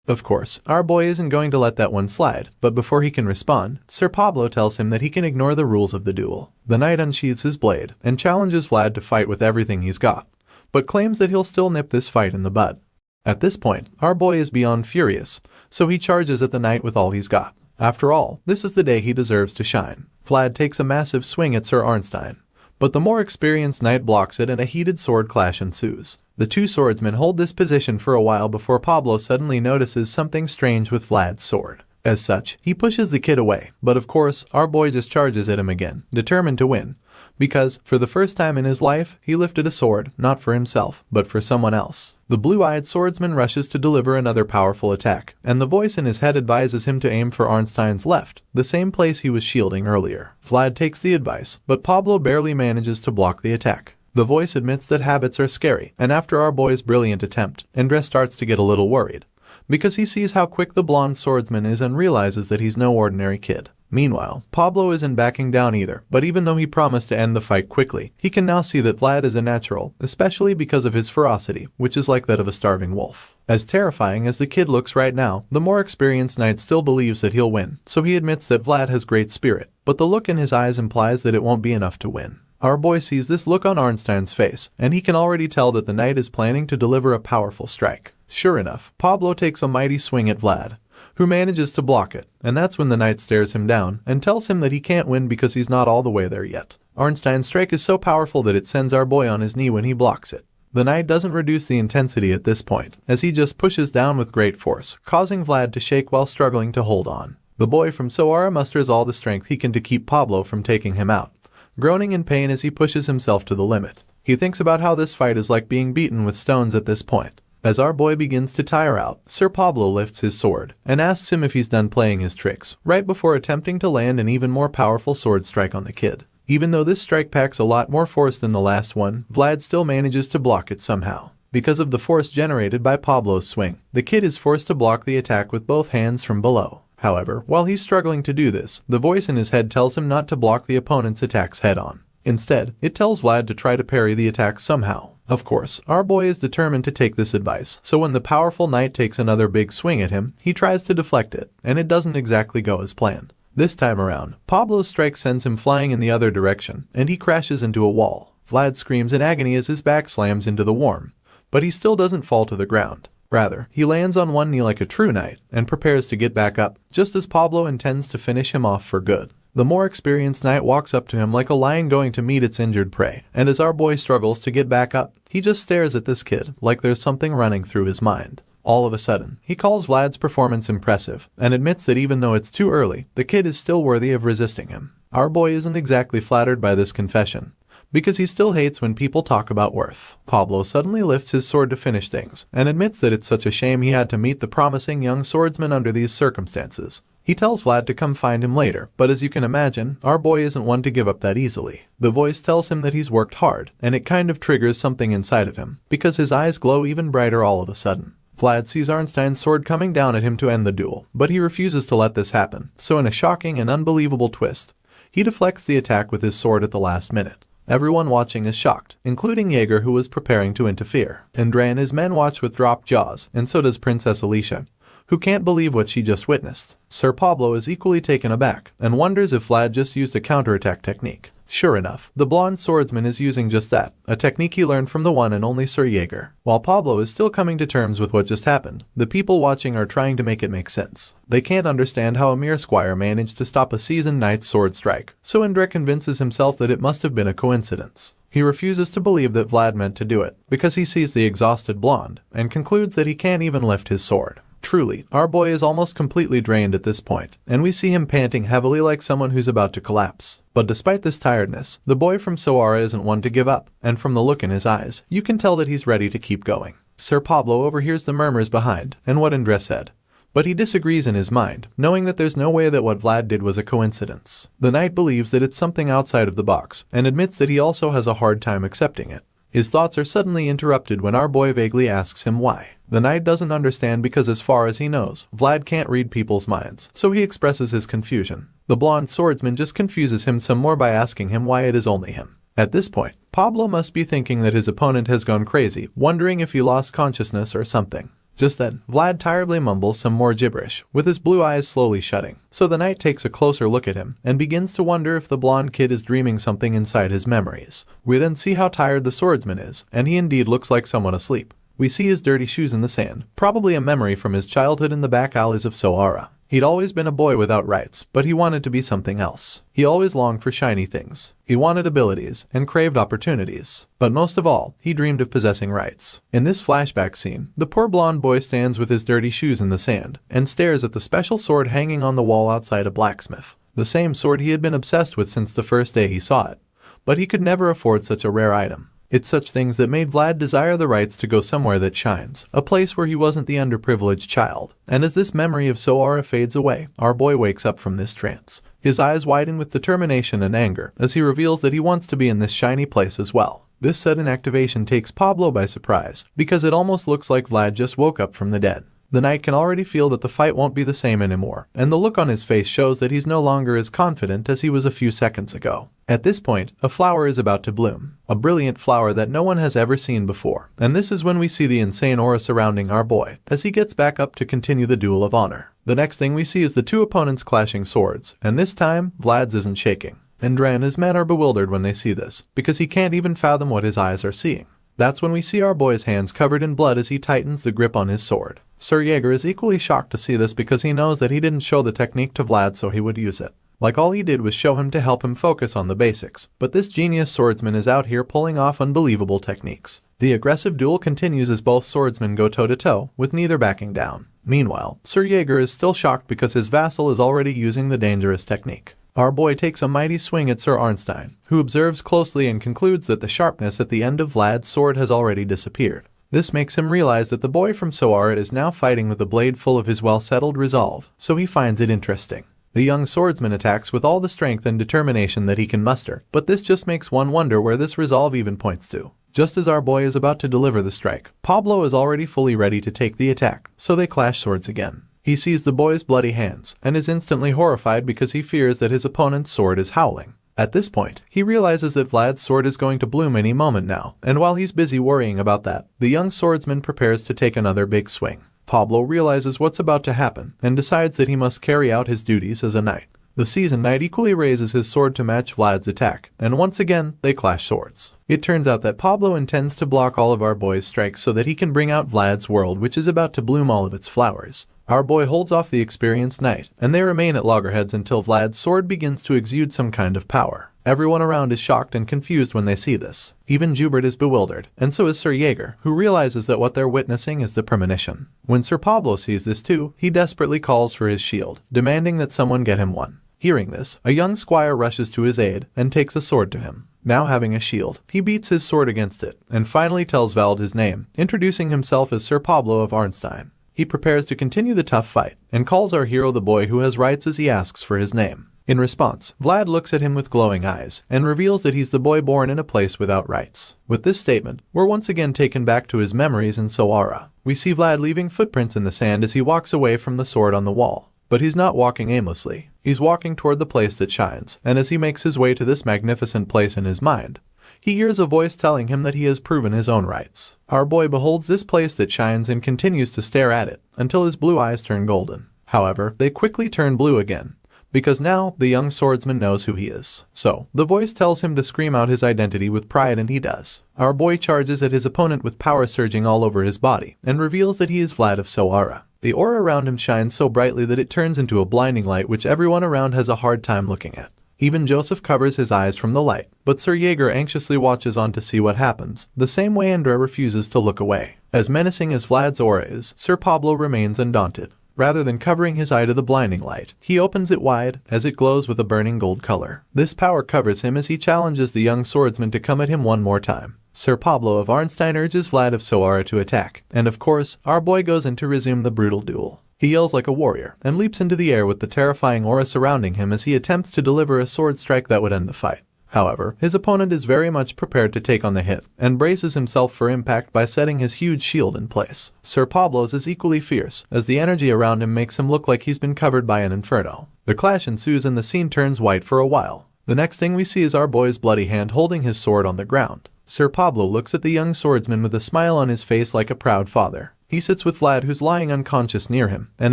Of course, our boy isn't going to let that one slide, but before he can respond, Sir Pablo tells him that he can ignore the rules of the duel. The knight unsheathes his blade and challenges Vlad to fight with everything he's got, but claims that he'll still nip this fight in the bud. At this point, our boy is beyond furious, so he charges at the knight with all he's got. After all, this is the day he deserves to shine. Vlad takes a massive swing at Sir Arnstein, but the more experienced knight blocks it and a heated sword clash ensues. The two swordsmen hold this position for a while before Pablo suddenly notices something strange with Vlad's sword. As such, he pushes the kid away, but of course, our boy just charges at him again, determined to win, because, for the first time in his life, he lifted a sword, not for himself, but for someone else. The blue-eyed swordsman rushes to deliver another powerful attack, and the voice in his head advises him to aim for Arnstein's left, the same place he was shielding earlier. Vlad takes the advice, but Pablo barely manages to block the attack. The voice admits that habits are scary, and after our boy's brilliant attempt, Andres starts to get a little worried, because he sees how quick the blonde swordsman is and realizes that he's no ordinary kid. Meanwhile, Pablo isn't backing down either, but even though he promised to end the fight quickly, he can now see that Vlad is a natural, especially because of his ferocity, which is like that of a starving wolf. As terrifying as the kid looks right now, the more experienced knight still believes that he'll win, so he admits that Vlad has great spirit, but the look in his eyes implies that it won't be enough to win. Our boy sees this look on Arnstein's face, and he can already tell that the knight is planning to deliver a powerful strike. Sure enough, Pablo takes a mighty swing at Vlad, who manages to block it, and that's when the knight stares him down and tells him that he can't win because he's not all the way there yet. Arnstein's strike is so powerful that it sends our boy on his knee when he blocks it. The knight doesn't reduce the intensity at this point, as he just pushes down with great force, causing Vlad to shake while struggling to hold on. The boy from Sara musters all the strength he can to keep Pablo from taking him out, groaning in pain as he pushes himself to the limit. He thinks about how this fight is like being beaten with stones at this point. As our boy begins to tire out, Sir Pablo lifts his sword and asks him if he's done playing his tricks, right before attempting to land an even more powerful sword strike on the kid. Even though this strike packs a lot more force than the last one, Vlad still manages to block it somehow. Because of the force generated by Pablo's swing, the kid is forced to block the attack with both hands from below. However, while he's struggling to do this, the voice in his head tells him not to block the opponent's attacks head-on. Instead, it tells Vlad to try to parry the attack somehow. Of course, our boy is determined to take this advice, so when the powerful knight takes another big swing at him, he tries to deflect it, and it doesn't exactly go as planned. This time around, Pablo's strike sends him flying in the other direction, and he crashes into a wall. Vlad screams in agony as his back slams into the worm, but he still doesn't fall to the ground. Rather, he lands on one knee like a true knight and prepares to get back up, just as Pablo intends to finish him off for good. The more experienced knight walks up to him like a lion going to meet its injured prey, and as our boy struggles to get back up, he just stares at this kid like there's something running through his mind. All of a sudden, he calls Vlad's performance impressive and admits that even though it's too early, the kid is still worthy of resisting him. Our boy isn't exactly flattered by this confession, because he still hates when people talk about worth. Pablo suddenly lifts his sword to finish things, and admits that it's such a shame he had to meet the promising young swordsman under these circumstances. He tells Vlad to come find him later, but as you can imagine, our boy isn't one to give up that easily. The voice tells him that he's worked hard, and it kind of triggers something inside of him, because his eyes glow even brighter all of a sudden. Vlad sees Arnstein's sword coming down at him to end the duel, but he refuses to let this happen, so in a shocking and unbelievable twist, he deflects the attack with his sword at the last minute. Everyone watching is shocked, including Jaeger, who was preparing to interfere. Andre and his men watch with dropped jaws, and so does Princess Alicia, who can't believe what she just witnessed. Sir Pablo is equally taken aback and wonders if Vlad just used a counterattack technique. Sure enough, the blonde swordsman is using just that, a technique he learned from the one and only Sir Jaeger. While Pablo is still coming to terms with what just happened, the people watching are trying to make it make sense. They can't understand how a mere squire managed to stop a seasoned knight's sword strike, so Indra convinces himself that it must have been a coincidence. He refuses to believe that Vlad meant to do it, because he sees the exhausted blonde, and concludes that he can't even lift his sword. Truly, our boy is almost completely drained at this point, and we see him panting heavily like someone who's about to collapse. But despite this tiredness, the boy from Sara isn't one to give up, and from the look in his eyes, you can tell that he's ready to keep going. Sir Pablo overhears the murmurs behind, and what Indra said. But he disagrees in his mind, knowing that there's no way that what Vlad did was a coincidence. The knight believes that it's something outside of the box, and admits that he also has a hard time accepting it. His thoughts are suddenly interrupted when our boy vaguely asks him why. The knight doesn't understand because as far as he knows, Vlad can't read people's minds, so he expresses his confusion. The blonde swordsman just confuses him some more by asking him why it is only him. At this point, Pablo must be thinking that his opponent has gone crazy, wondering if he lost consciousness or something. Just then, Vlad tiredly mumbles some more gibberish, with his blue eyes slowly shutting. So the knight takes a closer look at him, and begins to wonder if the blonde kid is dreaming something inside his memories. We then see how tired the swordsman is, and he indeed looks like someone asleep. We see his dirty shoes in the sand, probably a memory from his childhood in the back alleys of Sara. He'd always been a boy without rights, but he wanted to be something else. He always longed for shiny things. He wanted abilities and craved opportunities. But most of all, he dreamed of possessing rights. In this flashback scene, the poor blonde boy stands with his dirty shoes in the sand and stares at the special sword hanging on the wall outside a blacksmith. The same sword he had been obsessed with since the first day he saw it. But he could never afford such a rare item. It's such things that made Vlad desire the rights to go somewhere that shines, a place where he wasn't the underprivileged child. And as this memory of Sara fades away, our boy wakes up from this trance. His eyes widen with determination and anger as he reveals that he wants to be in this shiny place as well. This sudden activation takes Pablo by surprise, because it almost looks like Vlad just woke up from the dead. The knight can already feel that the fight won't be the same anymore, and the look on his face shows that he's no longer as confident as he was a few seconds ago. At this point, a flower is about to bloom, a brilliant flower that no one has ever seen before, and this is when we see the insane aura surrounding our boy, as he gets back up to continue the duel of honor. The next thing we see is the two opponents clashing swords, and this time, Vlad's isn't shaking. Indra and his men are bewildered when they see this, because he can't even fathom what his eyes are seeing. That's when we see our boy's hands covered in blood as he tightens the grip on his sword. Sir Jaeger is equally shocked to see this because he knows that he didn't show the technique to Vlad so he would use it. Like all he did was show him to help him focus on the basics, but this genius swordsman is out here pulling off unbelievable techniques. The aggressive duel continues as both swordsmen go toe-to-toe, with neither backing down. Meanwhile, Sir Jaeger is still shocked because his vassal is already using the dangerous technique. Our boy takes a mighty swing at Sir Arnstein, who observes closely and concludes that the sharpness at the end of Vlad's sword has already disappeared. This makes him realize that the boy from Sara is now fighting with a blade full of his well-settled resolve, so he finds it interesting. The young swordsman attacks with all the strength and determination that he can muster, but this just makes one wonder where this resolve even points to. Just as our boy is about to deliver the strike, Pablo is already fully ready to take the attack, so they clash swords again. He sees the boy's bloody hands, and is instantly horrified because he fears that his opponent's sword is howling. At this point, he realizes that Vlad's sword is going to bloom any moment now, and while he's busy worrying about that, the young swordsman prepares to take another big swing. Pablo realizes what's about to happen, and decides that he must carry out his duties as a knight. The seasoned knight equally raises his sword to match Vlad's attack, and once again, they clash swords. It turns out that Pablo intends to block all of our boy's strikes so that he can bring out Vlad's world, which is about to bloom all of its flowers. Our boy holds off the experienced knight, and they remain at loggerheads until Vlad's sword begins to exude some kind of power. Everyone around is shocked and confused when they see this. Even Jubert is bewildered, and so is Sir Jaeger, who realizes that what they're witnessing is the premonition. When Sir Pablo sees this too, he desperately calls for his shield, demanding that someone get him one. Hearing this, a young squire rushes to his aid and takes a sword to him. Now having a shield, he beats his sword against it, and finally tells Vald his name, introducing himself as Sir Pablo of Arnstein. He prepares to continue the tough fight, and calls our hero the boy who has rights as he asks for his name. In response, Vlad looks at him with glowing eyes, and reveals that he's the boy born in a place without rights. With this statement, we're once again taken back to his memories in Sara. We see Vlad leaving footprints in the sand as he walks away from the sword on the wall. But he's not walking aimlessly. He's walking toward the place that shines, and as he makes his way to this magnificent place in his mind, he hears a voice telling him that he has proven his own rights. Our boy beholds this place that shines and continues to stare at it until his blue eyes turn golden. However, they quickly turn blue again, because now the young swordsman knows who he is. So, the voice tells him to scream out his identity with pride, and he does. Our boy charges at his opponent with power surging all over his body and reveals that he is Vlad of Sara. The aura around him shines so brightly that it turns into a blinding light which everyone around has a hard time looking at. Even Joseph covers his eyes from the light, but Sir Jaeger anxiously watches on to see what happens, the same way Andra refuses to look away. As menacing as Vlad's aura is, Sir Pablo remains undaunted. Rather than covering his eye to the blinding light, he opens it wide, as it glows with a burning gold color. This power covers him as he challenges the young swordsman to come at him one more time. Sir Pablo of Arnstein urges Vlad of Sara to attack, and of course, our boy goes in to resume the brutal duel. He yells like a warrior, and leaps into the air with the terrifying aura surrounding him as he attempts to deliver a sword strike that would end the fight. However, his opponent is very much prepared to take on the hit, and braces himself for impact by setting his huge shield in place. Sir Pablo's is equally fierce, as the energy around him makes him look like he's been covered by an inferno. The clash ensues and the scene turns white for a while. The next thing we see is our boy's bloody hand holding his sword on the ground. Sir Pablo looks at the young swordsman with a smile on his face like a proud father. He sits with Vlad, who's lying unconscious near him, and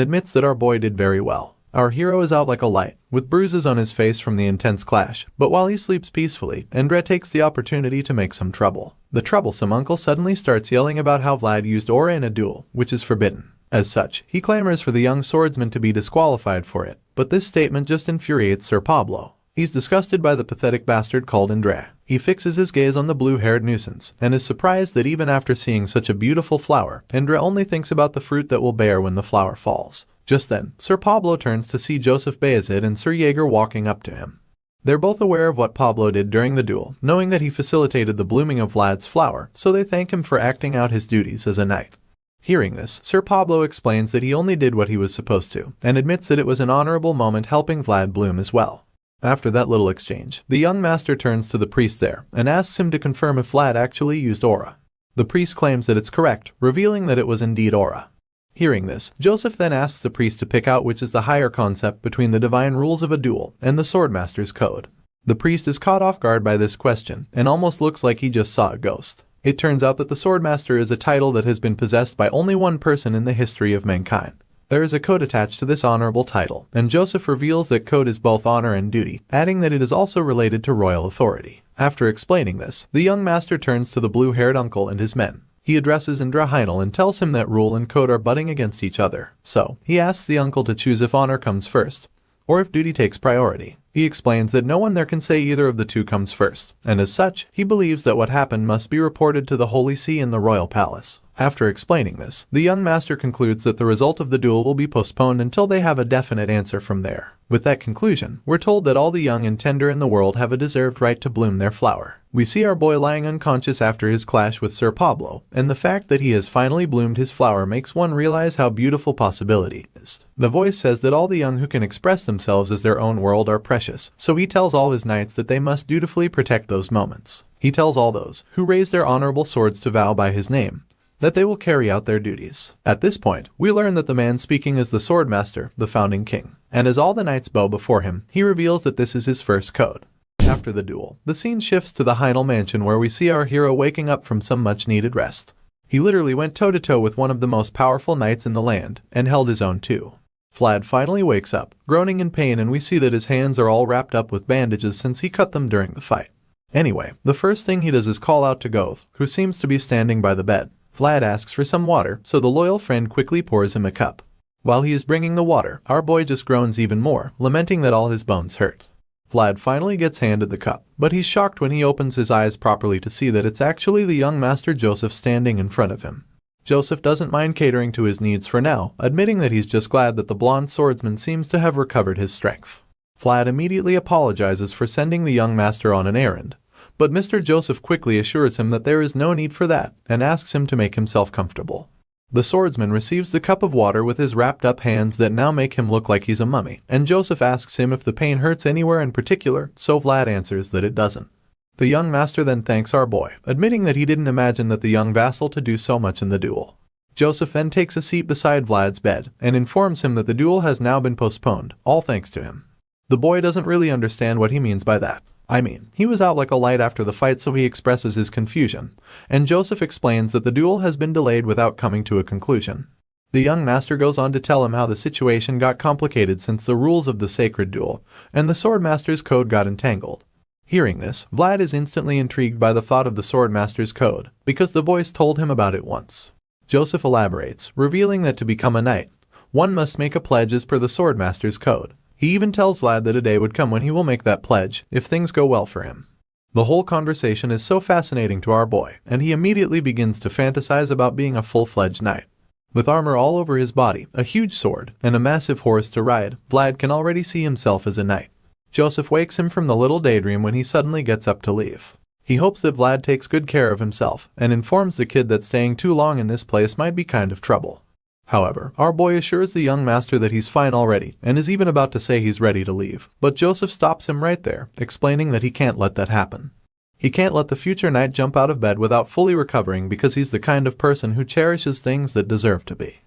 admits that our boy did very well. Our hero is out like a light, with bruises on his face from the intense clash, but while he sleeps peacefully, Andre takes the opportunity to make some trouble. The troublesome uncle suddenly starts yelling about how Vlad used aura in a duel, which is forbidden. As such, he clamors for the young swordsman to be disqualified for it, but this statement just infuriates Sir Pablo. He's disgusted by the pathetic bastard called Andre. He fixes his gaze on the blue-haired nuisance, and is surprised that even after seeing such a beautiful flower, Andre only thinks about the fruit that will bear when the flower falls. Just then, Sir Pablo turns to see Joseph Bayezid and Sir Jaeger walking up to him. They're both aware of what Pablo did during the duel, knowing that he facilitated the blooming of Vlad's flower, so they thank him for acting out his duties as a knight. Hearing this, Sir Pablo explains that he only did what he was supposed to, and admits that it was an honorable moment helping Vlad bloom as well. After that little exchange, the young master turns to the priest there, and asks him to confirm if Vlad actually used aura. The priest claims that it's correct, revealing that it was indeed aura. Hearing this, Joseph then asks the priest to pick out which is the higher concept between the divine rules of a duel and the swordmaster's code. The priest is caught off guard by this question, and almost looks like he just saw a ghost. It turns out that the swordmaster is a title that has been possessed by only one person in the history of mankind. There is a code attached to this honorable title, and Joseph reveals that code is both honor and duty, adding that it is also related to royal authority. After explaining this, the young master turns to the blue-haired uncle and his men. He addresses Indra Heinel and tells him that rule and code are butting against each other. So, he asks the uncle to choose if honor comes first, or if duty takes priority. He explains that no one there can say either of the two comes first, and as such, he believes that what happened must be reported to the Holy See in the royal palace. After explaining this, the young master concludes that the result of the duel will be postponed until they have a definite answer from there. With that conclusion, we're told that all the young and tender in the world have a deserved right to bloom their flower. We see our boy lying unconscious after his clash with Sir Pablo, and the fact that he has finally bloomed his flower makes one realize how beautiful possibility is. The voice says that all the young who can express themselves as their own world are precious, so he tells all his knights that they must dutifully protect those moments. He tells all those who raise their honorable swords to vow by his name that they will carry out their duties. At this point, we learn that the man speaking is the swordmaster, the founding king, and as all the knights bow before him, he reveals that this is his first code. After the duel, the scene shifts to the Heinel mansion where we see our hero waking up from some much-needed rest. He literally went toe-to-toe with one of the most powerful knights in the land, and held his own too. Vlad finally wakes up, groaning in pain, and we see that his hands are all wrapped up with bandages since he cut them during the fight. Anyway, the first thing he does is call out to Goth, who seems to be standing by the bed. Vlad asks for some water, so the loyal friend quickly pours him a cup. While he is bringing the water, our boy just groans even more, lamenting that all his bones hurt. Vlad finally gets handed the cup, but he's shocked when he opens his eyes properly to see that it's actually the young master Joseph standing in front of him. Joseph doesn't mind catering to his needs for now, admitting that he's just glad that the blonde swordsman seems to have recovered his strength. Vlad immediately apologizes for sending the young master on an errand, but Mr. Joseph quickly assures him that there is no need for that, and asks him to make himself comfortable. The swordsman receives the cup of water with his wrapped-up hands that now make him look like he's a mummy, and Joseph asks him if the pain hurts anywhere in particular, so Vlad answers that it doesn't. The young master then thanks our boy, admitting that he didn't imagine that the young vassal to do so much in the duel. Joseph then takes a seat beside Vlad's bed, and informs him that the duel has now been postponed, all thanks to him. The boy doesn't really understand what he means by that. I mean, he was out like a light after the fight, so he expresses his confusion, and Joseph explains that the duel has been delayed without coming to a conclusion. The young master goes on to tell him how the situation got complicated since the rules of the sacred duel and the Swordmaster's code got entangled. Hearing this, Vlad is instantly intrigued by the thought of the Swordmaster's code, because the voice told him about it once. Joseph elaborates, revealing that to become a knight, one must make a pledge as per the Swordmaster's code. He even tells Vlad that a day would come when he will make that pledge, if things go well for him. The whole conversation is so fascinating to our boy, and he immediately begins to fantasize about being a full-fledged knight. With armor all over his body, a huge sword, and a massive horse to ride, Vlad can already see himself as a knight. Joseph wakes him from the little daydream when he suddenly gets up to leave. He hopes that Vlad takes good care of himself, and informs the kid that staying too long in this place might be kind of trouble. However, our boy assures the young master that he's fine already, and is even about to say he's ready to leave, but Joseph stops him right there, explaining that he can't let that happen. He can't let the future knight jump out of bed without fully recovering because he's the kind of person who cherishes things that deserve to be.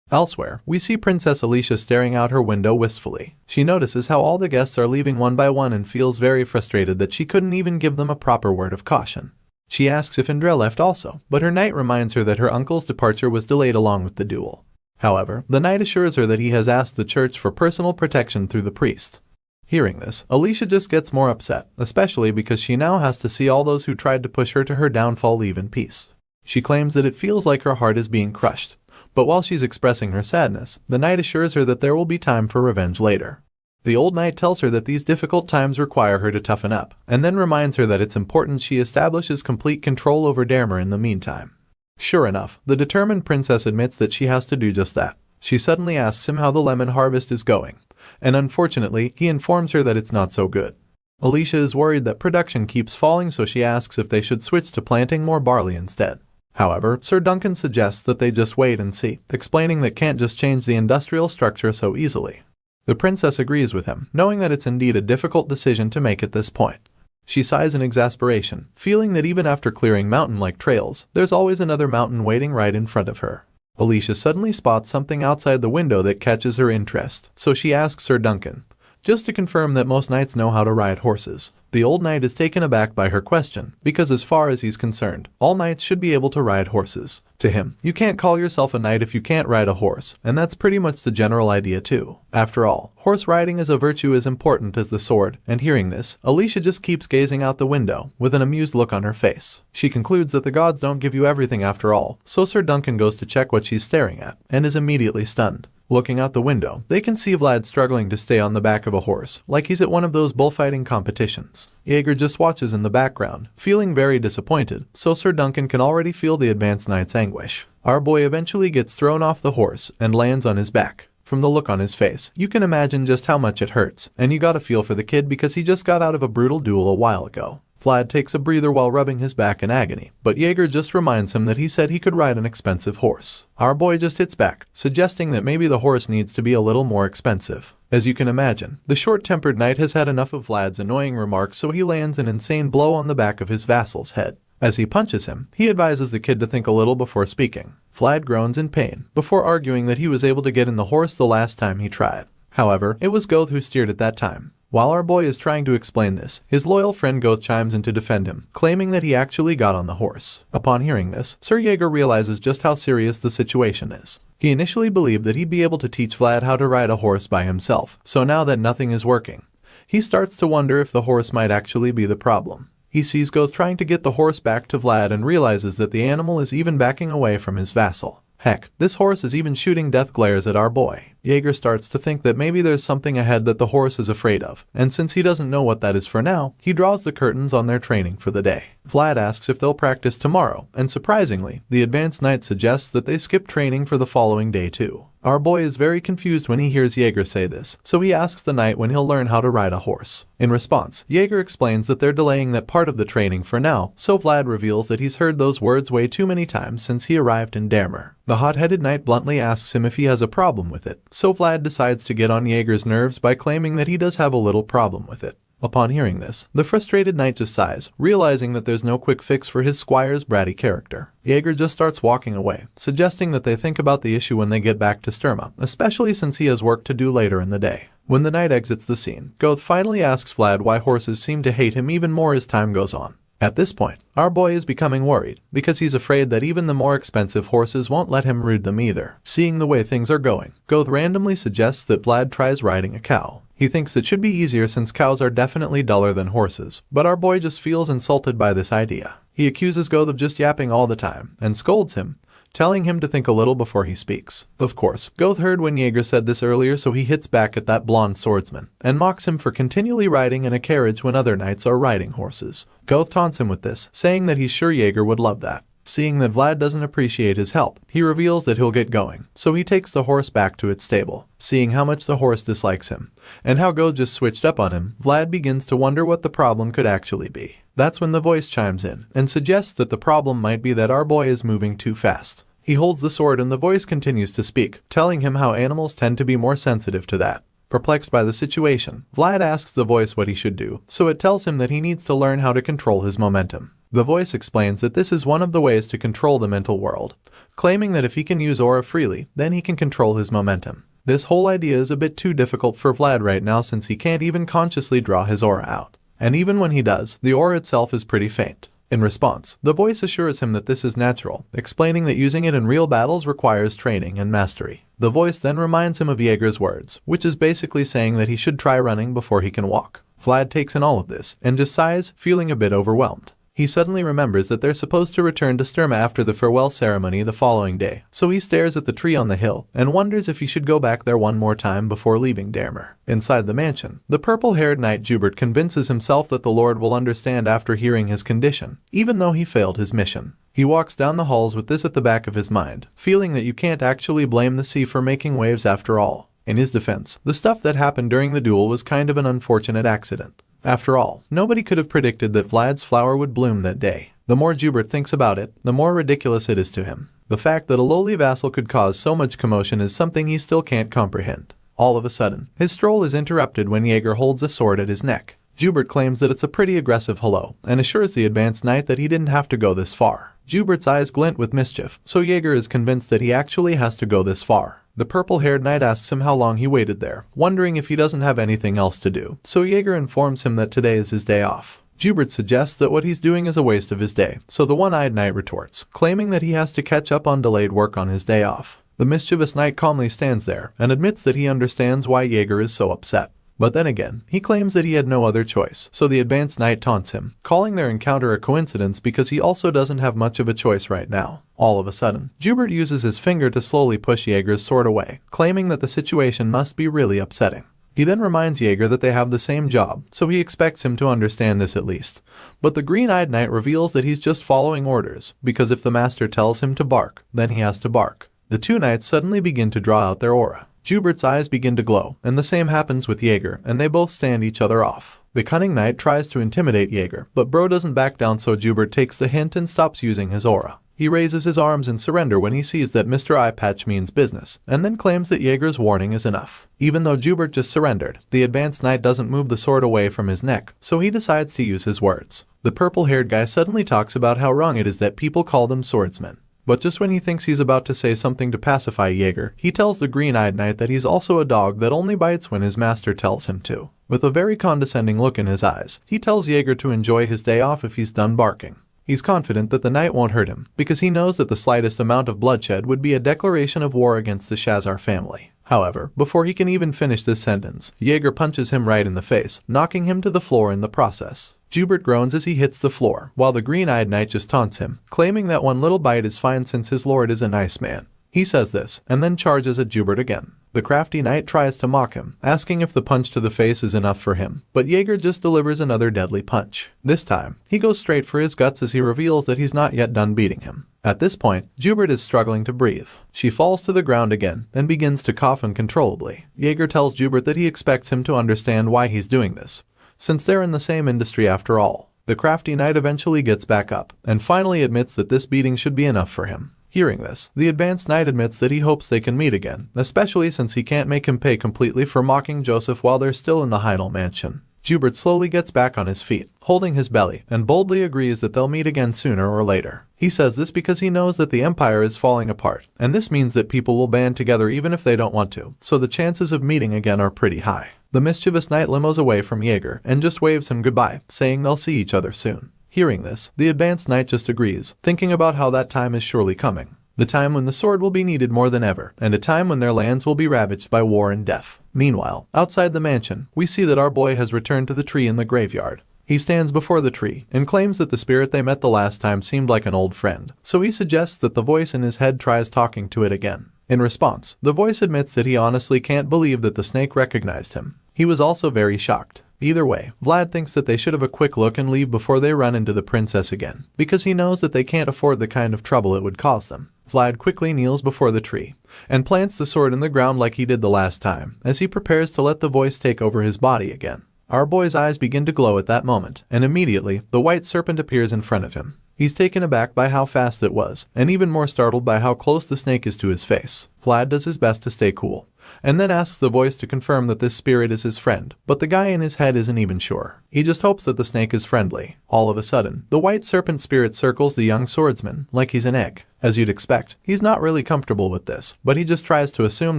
Elsewhere, we see Princess Alicia staring out her window wistfully. She notices how all the guests are leaving one by one and feels very frustrated that she couldn't even give them a proper word of caution. She asks if Indra left also, but her knight reminds her that her uncle's departure was delayed along with the duel. However, the knight assures her that he has asked the church for personal protection through the priest. Hearing this, Alicia just gets more upset, especially because she now has to see all those who tried to push her to her downfall leave in peace. She claims that it feels like her heart is being crushed, but while she's expressing her sadness, the knight assures her that there will be time for revenge later. The old knight tells her that these difficult times require her to toughen up, and then reminds her that it's important she establishes complete control over Damer in the meantime. Sure enough, the determined princess admits that she has to do just that. She suddenly asks him how the lemon harvest is going, and unfortunately, he informs her that it's not so good. Alicia is worried that production keeps falling, so she asks if they should switch to planting more barley instead. However, Sir Duncan suggests that they just wait and see, explaining that can't just change the industrial structure so easily. The princess agrees with him, knowing that it's indeed a difficult decision to make at this point. She sighs in exasperation, feeling that even after clearing mountain-like trails, there's always another mountain waiting right in front of her. Alicia suddenly spots something outside the window that catches her interest, so she asks Sir Duncan, just to confirm that most knights know how to ride horses. The old knight is taken aback by her question, because as far as he's concerned, all knights should be able to ride horses. To him, you can't call yourself a knight if you can't ride a horse, and that's pretty much the general idea too. After all, horse riding is a virtue as important as the sword, and hearing this, Alicia just keeps gazing out the window, with an amused look on her face. She concludes that the gods don't give you everything after all, so Sir Duncan goes to check what she's staring at, and is immediately stunned. Looking out the window, they can see Vlad struggling to stay on the back of a horse, like he's at one of those bullfighting competitions. Jaeger just watches in the background, feeling very disappointed, so Sir Duncan can already feel the advanced knight's anguish. Our boy eventually gets thrown off the horse and lands on his back. From the look on his face, you can imagine just how much it hurts, and you gotta feel for the kid because he just got out of a brutal duel a while ago. Vlad takes a breather while rubbing his back in agony, but Jaeger just reminds him that he said he could ride an expensive horse. Our boy just hits back, suggesting that maybe the horse needs to be a little more expensive. As you can imagine, the short-tempered knight has had enough of Vlad's annoying remarks, so he lands an insane blow on the back of his vassal's head. As he punches him, he advises the kid to think a little before speaking. Vlad groans in pain, before arguing that he was able to get in the horse the last time he tried. However, it was Goth who steered at that time. While our boy is trying to explain this, his loyal friend Goth chimes in to defend him, claiming that he actually got on the horse. Upon hearing this, Sir Jaeger realizes just how serious the situation is. He initially believed that he'd be able to teach Vlad how to ride a horse by himself, so now that nothing is working, he starts to wonder if the horse might actually be the problem. He sees Goth trying to get the horse back to Vlad and realizes that the animal is even backing away from his vassal. Heck, this horse is even shooting death glares at our boy. Jaeger starts to think that maybe there's something ahead that the horse is afraid of, and since he doesn't know what that is for now, he draws the curtains on their training for the day. Vlad asks if they'll practice tomorrow, and surprisingly, the advanced knight suggests that they skip training for the following day too. Our boy is very confused when he hears Jaeger say this, so he asks the knight when he'll learn how to ride a horse. In response, Jaeger explains that they're delaying that part of the training for now, so Vlad reveals that he's heard those words way too many times since he arrived in Damer. The hot-headed knight bluntly asks him if he has a problem with it, so Vlad decides to get on Jaeger's nerves by claiming that he does have a little problem with it. Upon hearing this, the frustrated knight just sighs, realizing that there's no quick fix for his squire's bratty character. Jaeger just starts walking away, suggesting that they think about the issue when they get back to Sturma, especially since he has work to do later in the day. When the knight exits the scene, Goth finally asks Vlad why horses seem to hate him even more as time goes on. At this point, our boy is becoming worried, because he's afraid that even the more expensive horses won't let him ride them either. Seeing the way things are going, Goth randomly suggests that Vlad tries riding a cow. He thinks it should be easier since cows are definitely duller than horses, but our boy just feels insulted by this idea. He accuses Goth of just yapping all the time, and scolds him, telling him to think a little before he speaks. Of course, Goth heard when Jaeger said this earlier, so he hits back at that blonde swordsman, and mocks him for continually riding in a carriage when other knights are riding horses. Goth taunts him with this, saying that he's sure Jaeger would love that. Seeing that Vlad doesn't appreciate his help, he reveals that he'll get going, so he takes the horse back to its stable. Seeing how much the horse dislikes him, and how Goth just switched up on him, Vlad begins to wonder what the problem could actually be. That's when the voice chimes in, and suggests that the problem might be that our boy is moving too fast. He holds the sword and the voice continues to speak, telling him how animals tend to be more sensitive to that. Perplexed by the situation, Vlad asks the voice what he should do, so it tells him that he needs to learn how to control his momentum. The voice explains that this is one of the ways to control the mental world, claiming that if he can use aura freely, then he can control his momentum. This whole idea is a bit too difficult for Vlad right now since he can't even consciously draw his aura out. And even when he does, the aura itself is pretty faint. In response, the voice assures him that this is natural, explaining that using it in real battles requires training and mastery. The voice then reminds him of Jaeger's words, which is basically saying that he should try running before he can walk. Vlad takes in all of this, and just sighs, feeling a bit overwhelmed. He suddenly remembers that they're supposed to return to Sturma after the farewell ceremony the following day, so he stares at the tree on the hill and wonders if he should go back there one more time before leaving Dermer. Inside the mansion, the purple-haired knight Jubert convinces himself that the Lord will understand after hearing his condition, even though he failed his mission. He walks down the halls with this at the back of his mind, feeling that you can't actually blame the sea for making waves after all. In his defense, the stuff that happened during the duel was kind of an unfortunate accident. After all, nobody could have predicted that Vlad's flower would bloom that day. The more Jubert thinks about it, the more ridiculous it is to him. The fact that a lowly vassal could cause so much commotion is something he still can't comprehend. All of a sudden, his stroll is interrupted when Jaeger holds a sword at his neck. Jubert claims that it's a pretty aggressive hello, and assures the advanced knight that he didn't have to go this far. Jubert's eyes glint with mischief, so Jaeger is convinced that he actually has to go this far. The purple-haired knight asks him how long he waited there, wondering if he doesn't have anything else to do, so Jaeger informs him that today is his day off. Jubert suggests that what he's doing is a waste of his day, so the one-eyed knight retorts, claiming that he has to catch up on delayed work on his day off. The mischievous knight calmly stands there and admits that he understands why Jaeger is so upset. But then again, he claims that he had no other choice, so the advanced knight taunts him, calling their encounter a coincidence because he also doesn't have much of a choice right now. All of a sudden, Jubert uses his finger to slowly push Jaeger's sword away, claiming that the situation must be really upsetting. He then reminds Jaeger that they have the same job, so he expects him to understand this at least. But the green-eyed knight reveals that he's just following orders, because if the master tells him to bark, then he has to bark. The two knights suddenly begin to draw out their aura. Jubert's eyes begin to glow, and the same happens with Jaeger, and they both stand each other off. The cunning knight tries to intimidate Jaeger, but bro doesn't back down, so Jubert takes the hint and stops using his aura. He raises his arms in surrender when he sees that Mr. Eye Patch means business, and then claims that Jaeger's warning is enough. Even though Jubert just surrendered, the advanced knight doesn't move the sword away from his neck, so he decides to use his words. The purple-haired guy suddenly talks about how wrong it is that people call them swordsmen. But just when he thinks he's about to say something to pacify Jaeger, he tells the green-eyed knight that he's also a dog that only bites when his master tells him to. With a very condescending look in his eyes, he tells Jaeger to enjoy his day off if he's done barking. He's confident that the knight won't hurt him, because he knows that the slightest amount of bloodshed would be a declaration of war against the Shazar family. However, before he can even finish this sentence, Jaeger punches him right in the face, knocking him to the floor in the process. Jubert groans as he hits the floor, while the green-eyed knight just taunts him, claiming that one little bite is fine since his lord is a nice man. He says this, and then charges at Jubert again. The crafty knight tries to mock him, asking if the punch to the face is enough for him, but Jaeger just delivers another deadly punch. This time, he goes straight for his guts as he reveals that he's not yet done beating him. At this point, Jubert is struggling to breathe. She falls to the ground again, and begins to cough uncontrollably. Jaeger tells Jubert that he expects him to understand why he's doing this, since they're in the same industry after all. The crafty knight eventually gets back up, and finally admits that this beating should be enough for him. Hearing this, the advanced knight admits that he hopes they can meet again, especially since he can't make him pay completely for mocking Joseph while they're still in the Heidel mansion. Jubert slowly gets back on his feet, holding his belly, and boldly agrees that they'll meet again sooner or later. He says this because he knows that the empire is falling apart, and this means that people will band together even if they don't want to, so the chances of meeting again are pretty high. The mischievous knight limos away from Jaeger and just waves him goodbye, saying they'll see each other soon. Hearing this, the advanced knight just agrees, thinking about how that time is surely coming. The time when the sword will be needed more than ever, and a time when their lands will be ravaged by war and death. Meanwhile, outside the mansion, we see that our boy has returned to the tree in the graveyard. He stands before the tree and claims that the spirit they met the last time seemed like an old friend, so he suggests that the voice in his head tries talking to it again. In response, the voice admits that he honestly can't believe that the snake recognized him. He was also very shocked. Either way, Vlad thinks that they should have a quick look and leave before they run into the princess again, because he knows that they can't afford the kind of trouble it would cause them. Vlad quickly kneels before the tree and plants the sword in the ground like he did the last time, as he prepares to let the voice take over his body again. Our boy's eyes begin to glow at that moment, and immediately, the white serpent appears in front of him. He's taken aback by how fast it was, and even more startled by how close the snake is to his face. Vlad does his best to stay cool, and then asks the voice to confirm that this spirit is his friend, but the guy in his head isn't even sure. He just hopes that the snake is friendly. All of a sudden, the white serpent spirit circles the young swordsman like he's an egg. As you'd expect, he's not really comfortable with this, but he just tries to assume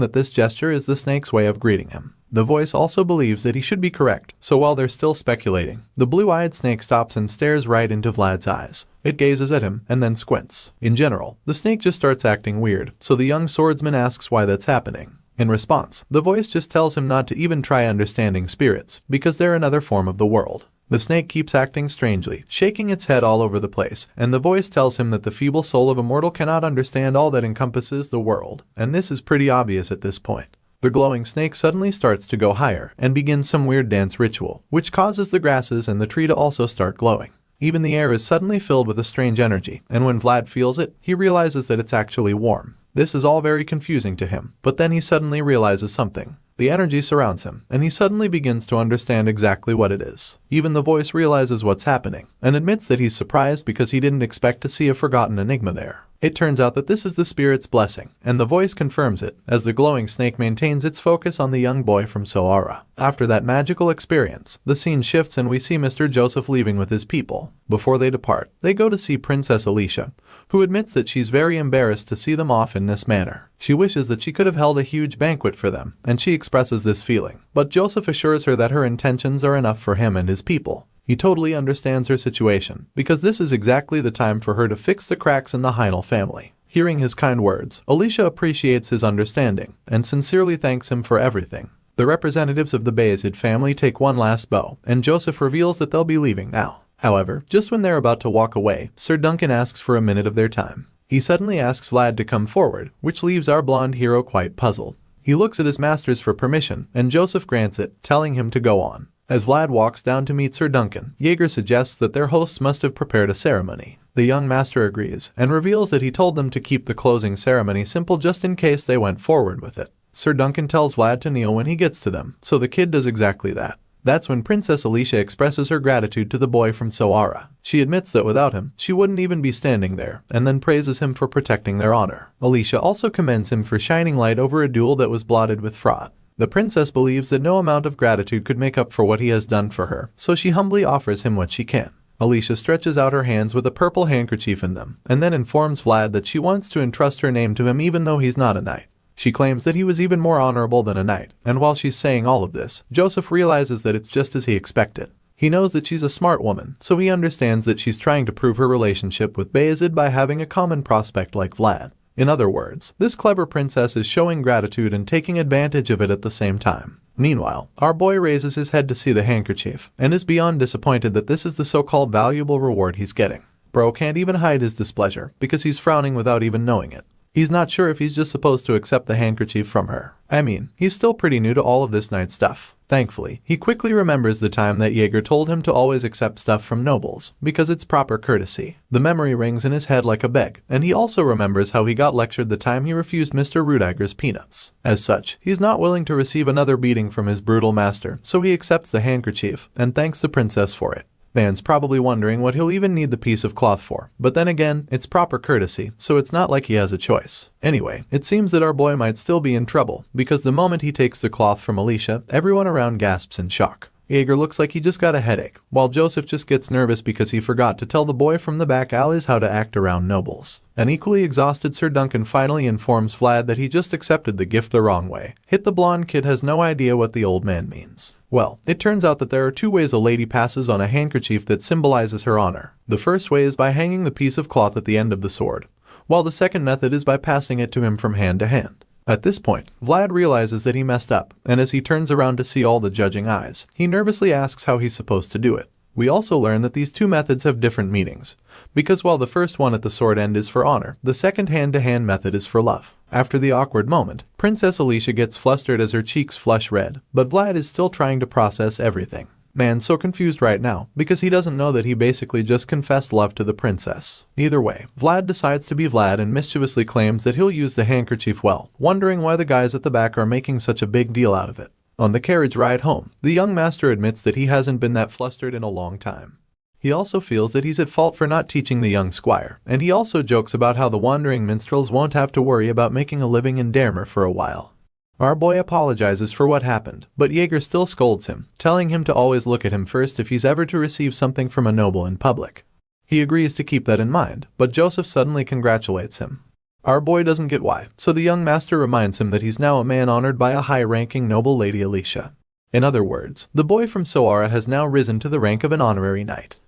that this gesture is the snake's way of greeting him. The voice also believes that he should be correct, so while they're still speculating, the blue-eyed snake stops and stares right into Vlad's eyes. It gazes at him and then squints. In general, the snake just starts acting weird, so the young swordsman asks why that's happening. In response, the voice just tells him not to even try understanding spirits, because they're another form of the world. The snake keeps acting strangely, shaking its head all over the place, and the voice tells him that the feeble soul of a mortal cannot understand all that encompasses the world, and this is pretty obvious at this point. The glowing snake suddenly starts to go higher and begins some weird dance ritual, which causes the grasses and the tree to also start glowing. Even the air is suddenly filled with a strange energy, and when Vlad feels it, he realizes that it's actually warm. This is all very confusing to him, but then he suddenly realizes something. The energy surrounds him, and he suddenly begins to understand exactly what it is. Even the voice realizes what's happening, and admits that he's surprised because he didn't expect to see a forgotten enigma there. It turns out that this is the spirit's blessing, and the voice confirms it, as the glowing snake maintains its focus on the young boy from Sara. After that magical experience, the scene shifts and we see Mr. Joseph leaving with his people. Before they depart, they go to see Princess Alicia, who admits that she's very embarrassed to see them off in this manner. She wishes that she could have held a huge banquet for them, and she expresses this feeling. But Joseph assures her that her intentions are enough for him and his people. He totally understands her situation, because this is exactly the time for her to fix the cracks in the Heinel family. Hearing his kind words, Alicia appreciates his understanding, and sincerely thanks him for everything. The representatives of the Bayezid family take one last bow, and Joseph reveals that they'll be leaving now. However, just when they're about to walk away, Sir Duncan asks for a minute of their time. He suddenly asks Vlad to come forward, which leaves our blonde hero quite puzzled. He looks at his masters for permission, and Joseph grants it, telling him to go on. As Vlad walks down to meet Sir Duncan, Jaeger suggests that their hosts must have prepared a ceremony. The young master agrees, and reveals that he told them to keep the closing ceremony simple just in case they went forward with it. Sir Duncan tells Vlad to kneel when he gets to them, so the kid does exactly that. That's when Princess Alicia expresses her gratitude to the boy from Sara. She admits that without him, she wouldn't even be standing there, and then praises him for protecting their honor. Alicia also commends him for shining light over a duel that was blotted with fraud. The princess believes that no amount of gratitude could make up for what he has done for her, so she humbly offers him what she can. Alicia stretches out her hands with a purple handkerchief in them, and then informs Vlad that she wants to entrust her name to him even though he's not a knight. She claims that he was even more honorable than a knight, and while she's saying all of this, Joseph realizes that it's just as he expected. He knows that she's a smart woman, so he understands that she's trying to prove her relationship with Bayezid by having a common prospect like Vlad. In other words, this clever princess is showing gratitude and taking advantage of it at the same time. Meanwhile, our boy raises his head to see the handkerchief, and is beyond disappointed that this is the so-called valuable reward he's getting. Bro can't even hide his displeasure, because he's frowning without even knowing it. He's not sure if he's just supposed to accept the handkerchief from her. I mean, he's still pretty new to all of this knight stuff. Thankfully, he quickly remembers the time that Jaeger told him to always accept stuff from nobles, because it's proper courtesy. The memory rings in his head like a bell, and he also remembers how he got lectured the time he refused Mr. Rudiger's peanuts. As such, he's not willing to receive another beating from his brutal master, so he accepts the handkerchief, and thanks the princess for it. Van's probably wondering what he'll even need the piece of cloth for, but then again, it's proper courtesy, so it's not like he has a choice. Anyway, it seems that our boy might still be in trouble, because the moment he takes the cloth from Alicia, everyone around gasps in shock. Jaeger looks like he just got a headache, while Joseph just gets nervous because he forgot to tell the boy from the back alleys how to act around nobles. An equally exhausted Sir Duncan finally informs Vlad that he just accepted the gift the wrong way. The blonde kid has no idea what the old man means. Well, it turns out that there are two ways a lady passes on a handkerchief that symbolizes her honor. The first way is by hanging the piece of cloth at the end of the sword, while the second method is by passing it to him from hand to hand. At this point, Vlad realizes that he messed up, and as he turns around to see all the judging eyes, he nervously asks how he's supposed to do it. We also learn that these two methods have different meanings, because while the first one at the sword end is for honor, the second hand-to-hand method is for love. After the awkward moment, Princess Alicia gets flustered as her cheeks flush red, but Vlad is still trying to process everything. Man's so confused right now, because he doesn't know that he basically just confessed love to the princess. Either way, Vlad decides to be Vlad and mischievously claims that he'll use the handkerchief well, wondering why the guys at the back are making such a big deal out of it. On the carriage ride home, the young master admits that he hasn't been that flustered in a long time. He also feels that he's at fault for not teaching the young squire, and he also jokes about how the wandering minstrels won't have to worry about making a living in Damer for a while. Our boy apologizes for what happened, but Jaeger still scolds him, telling him to always look at him first if he's ever to receive something from a noble in public. He agrees to keep that in mind, but Joseph suddenly congratulates him. Our boy doesn't get why, so the young master reminds him that he's now a man honored by a high-ranking noble lady Alicia. In other words, the boy from Sara has now risen to the rank of an honorary knight.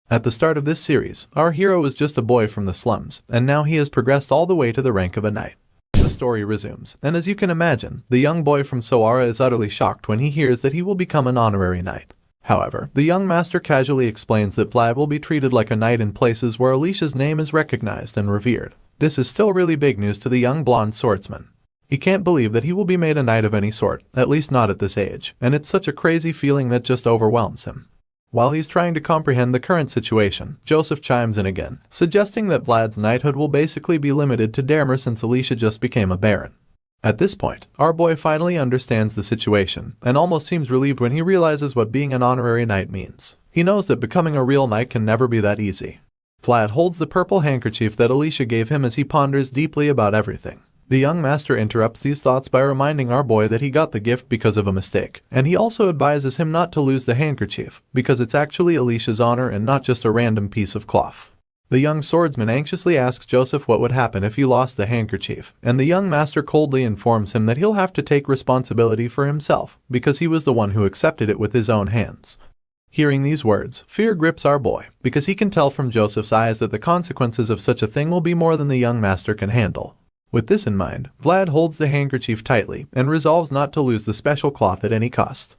At the start of this series, our hero was just a boy from the slums, and now he has progressed all the way to the rank of a knight. The story resumes, and as you can imagine, the young boy from Sara is utterly shocked when he hears that he will become an honorary knight. However, the young master casually explains that Vlad will be treated like a knight in places where Alicia's name is recognized and revered. This is still really big news to the young blonde swordsman. He can't believe that he will be made a knight of any sort, at least not at this age, and it's such a crazy feeling that just overwhelms him. While he's trying to comprehend the current situation, Joseph chimes in again, suggesting that Vlad's knighthood will basically be limited to Damer since Alicia just became a baron. At this point, our boy finally understands the situation, and almost seems relieved when he realizes what being an honorary knight means. He knows that becoming a real knight can never be that easy. Vlad holds the purple handkerchief that Alicia gave him as he ponders deeply about everything. The young master interrupts these thoughts by reminding our boy that he got the gift because of a mistake, and he also advises him not to lose the handkerchief, because it's actually Alicia's honor and not just a random piece of cloth. The young swordsman anxiously asks Joseph what would happen if he lost the handkerchief, and the young master coldly informs him that he'll have to take responsibility for himself, because he was the one who accepted it with his own hands. Hearing these words, fear grips our boy, because he can tell from Joseph's eyes that the consequences of such a thing will be more than the young master can handle. With this in mind, Vlad holds the handkerchief tightly and resolves not to lose the special cloth at any cost.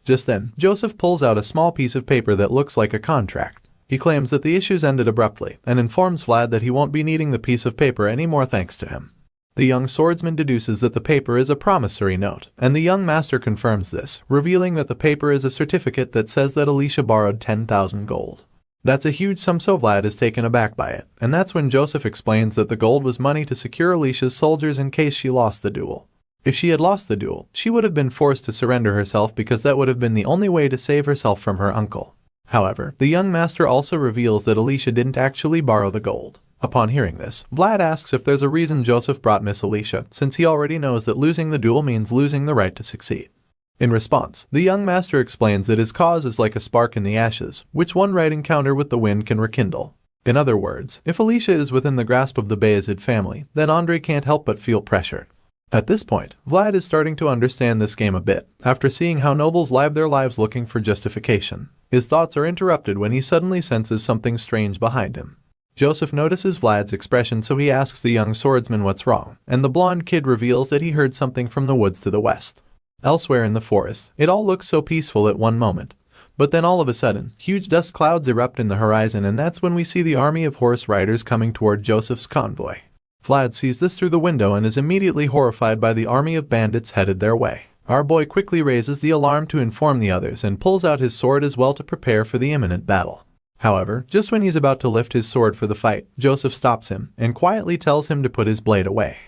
Just then, Joseph pulls out a small piece of paper that looks like a contract. He claims that the issues ended abruptly and informs Vlad that he won't be needing the piece of paper anymore thanks to him. The young swordsman deduces that the paper is a promissory note, and the young master confirms this, revealing that the paper is a certificate that says that Alicia borrowed 10,000 gold. That's a huge sum, so Vlad is taken aback by it, and that's when Joseph explains that the gold was money to secure Alicia's soldiers in case she lost the duel. If she had lost the duel, she would have been forced to surrender herself because that would have been the only way to save herself from her uncle. However, the young master also reveals that Alicia didn't actually borrow the gold. Upon hearing this, Vlad asks if there's a reason Joseph brought Miss Alicia, since he already knows that losing the duel means losing the right to succeed. In response, the young master explains that his cause is like a spark in the ashes, which one right encounter with the wind can rekindle. In other words, if Alicia is within the grasp of the Bayezid family, then Andre can't help but feel pressured. At this point, Vlad is starting to understand this game a bit, after seeing how nobles live their lives looking for justification. His thoughts are interrupted when he suddenly senses something strange behind him. Joseph notices Vlad's expression, so he asks the young swordsman what's wrong, and the blonde kid reveals that he heard something from the woods to the west. Elsewhere in the forest, it all looks so peaceful at one moment, but then all of a sudden, huge dust clouds erupt in the horizon, and that's when we see the army of horse riders coming toward Joseph's convoy. Vlad sees this through the window and is immediately horrified by the army of bandits headed their way. Our boy quickly raises the alarm to inform the others and pulls out his sword as well to prepare for the imminent battle. However, just when he's about to lift his sword for the fight, Joseph stops him and quietly tells him to put his blade away.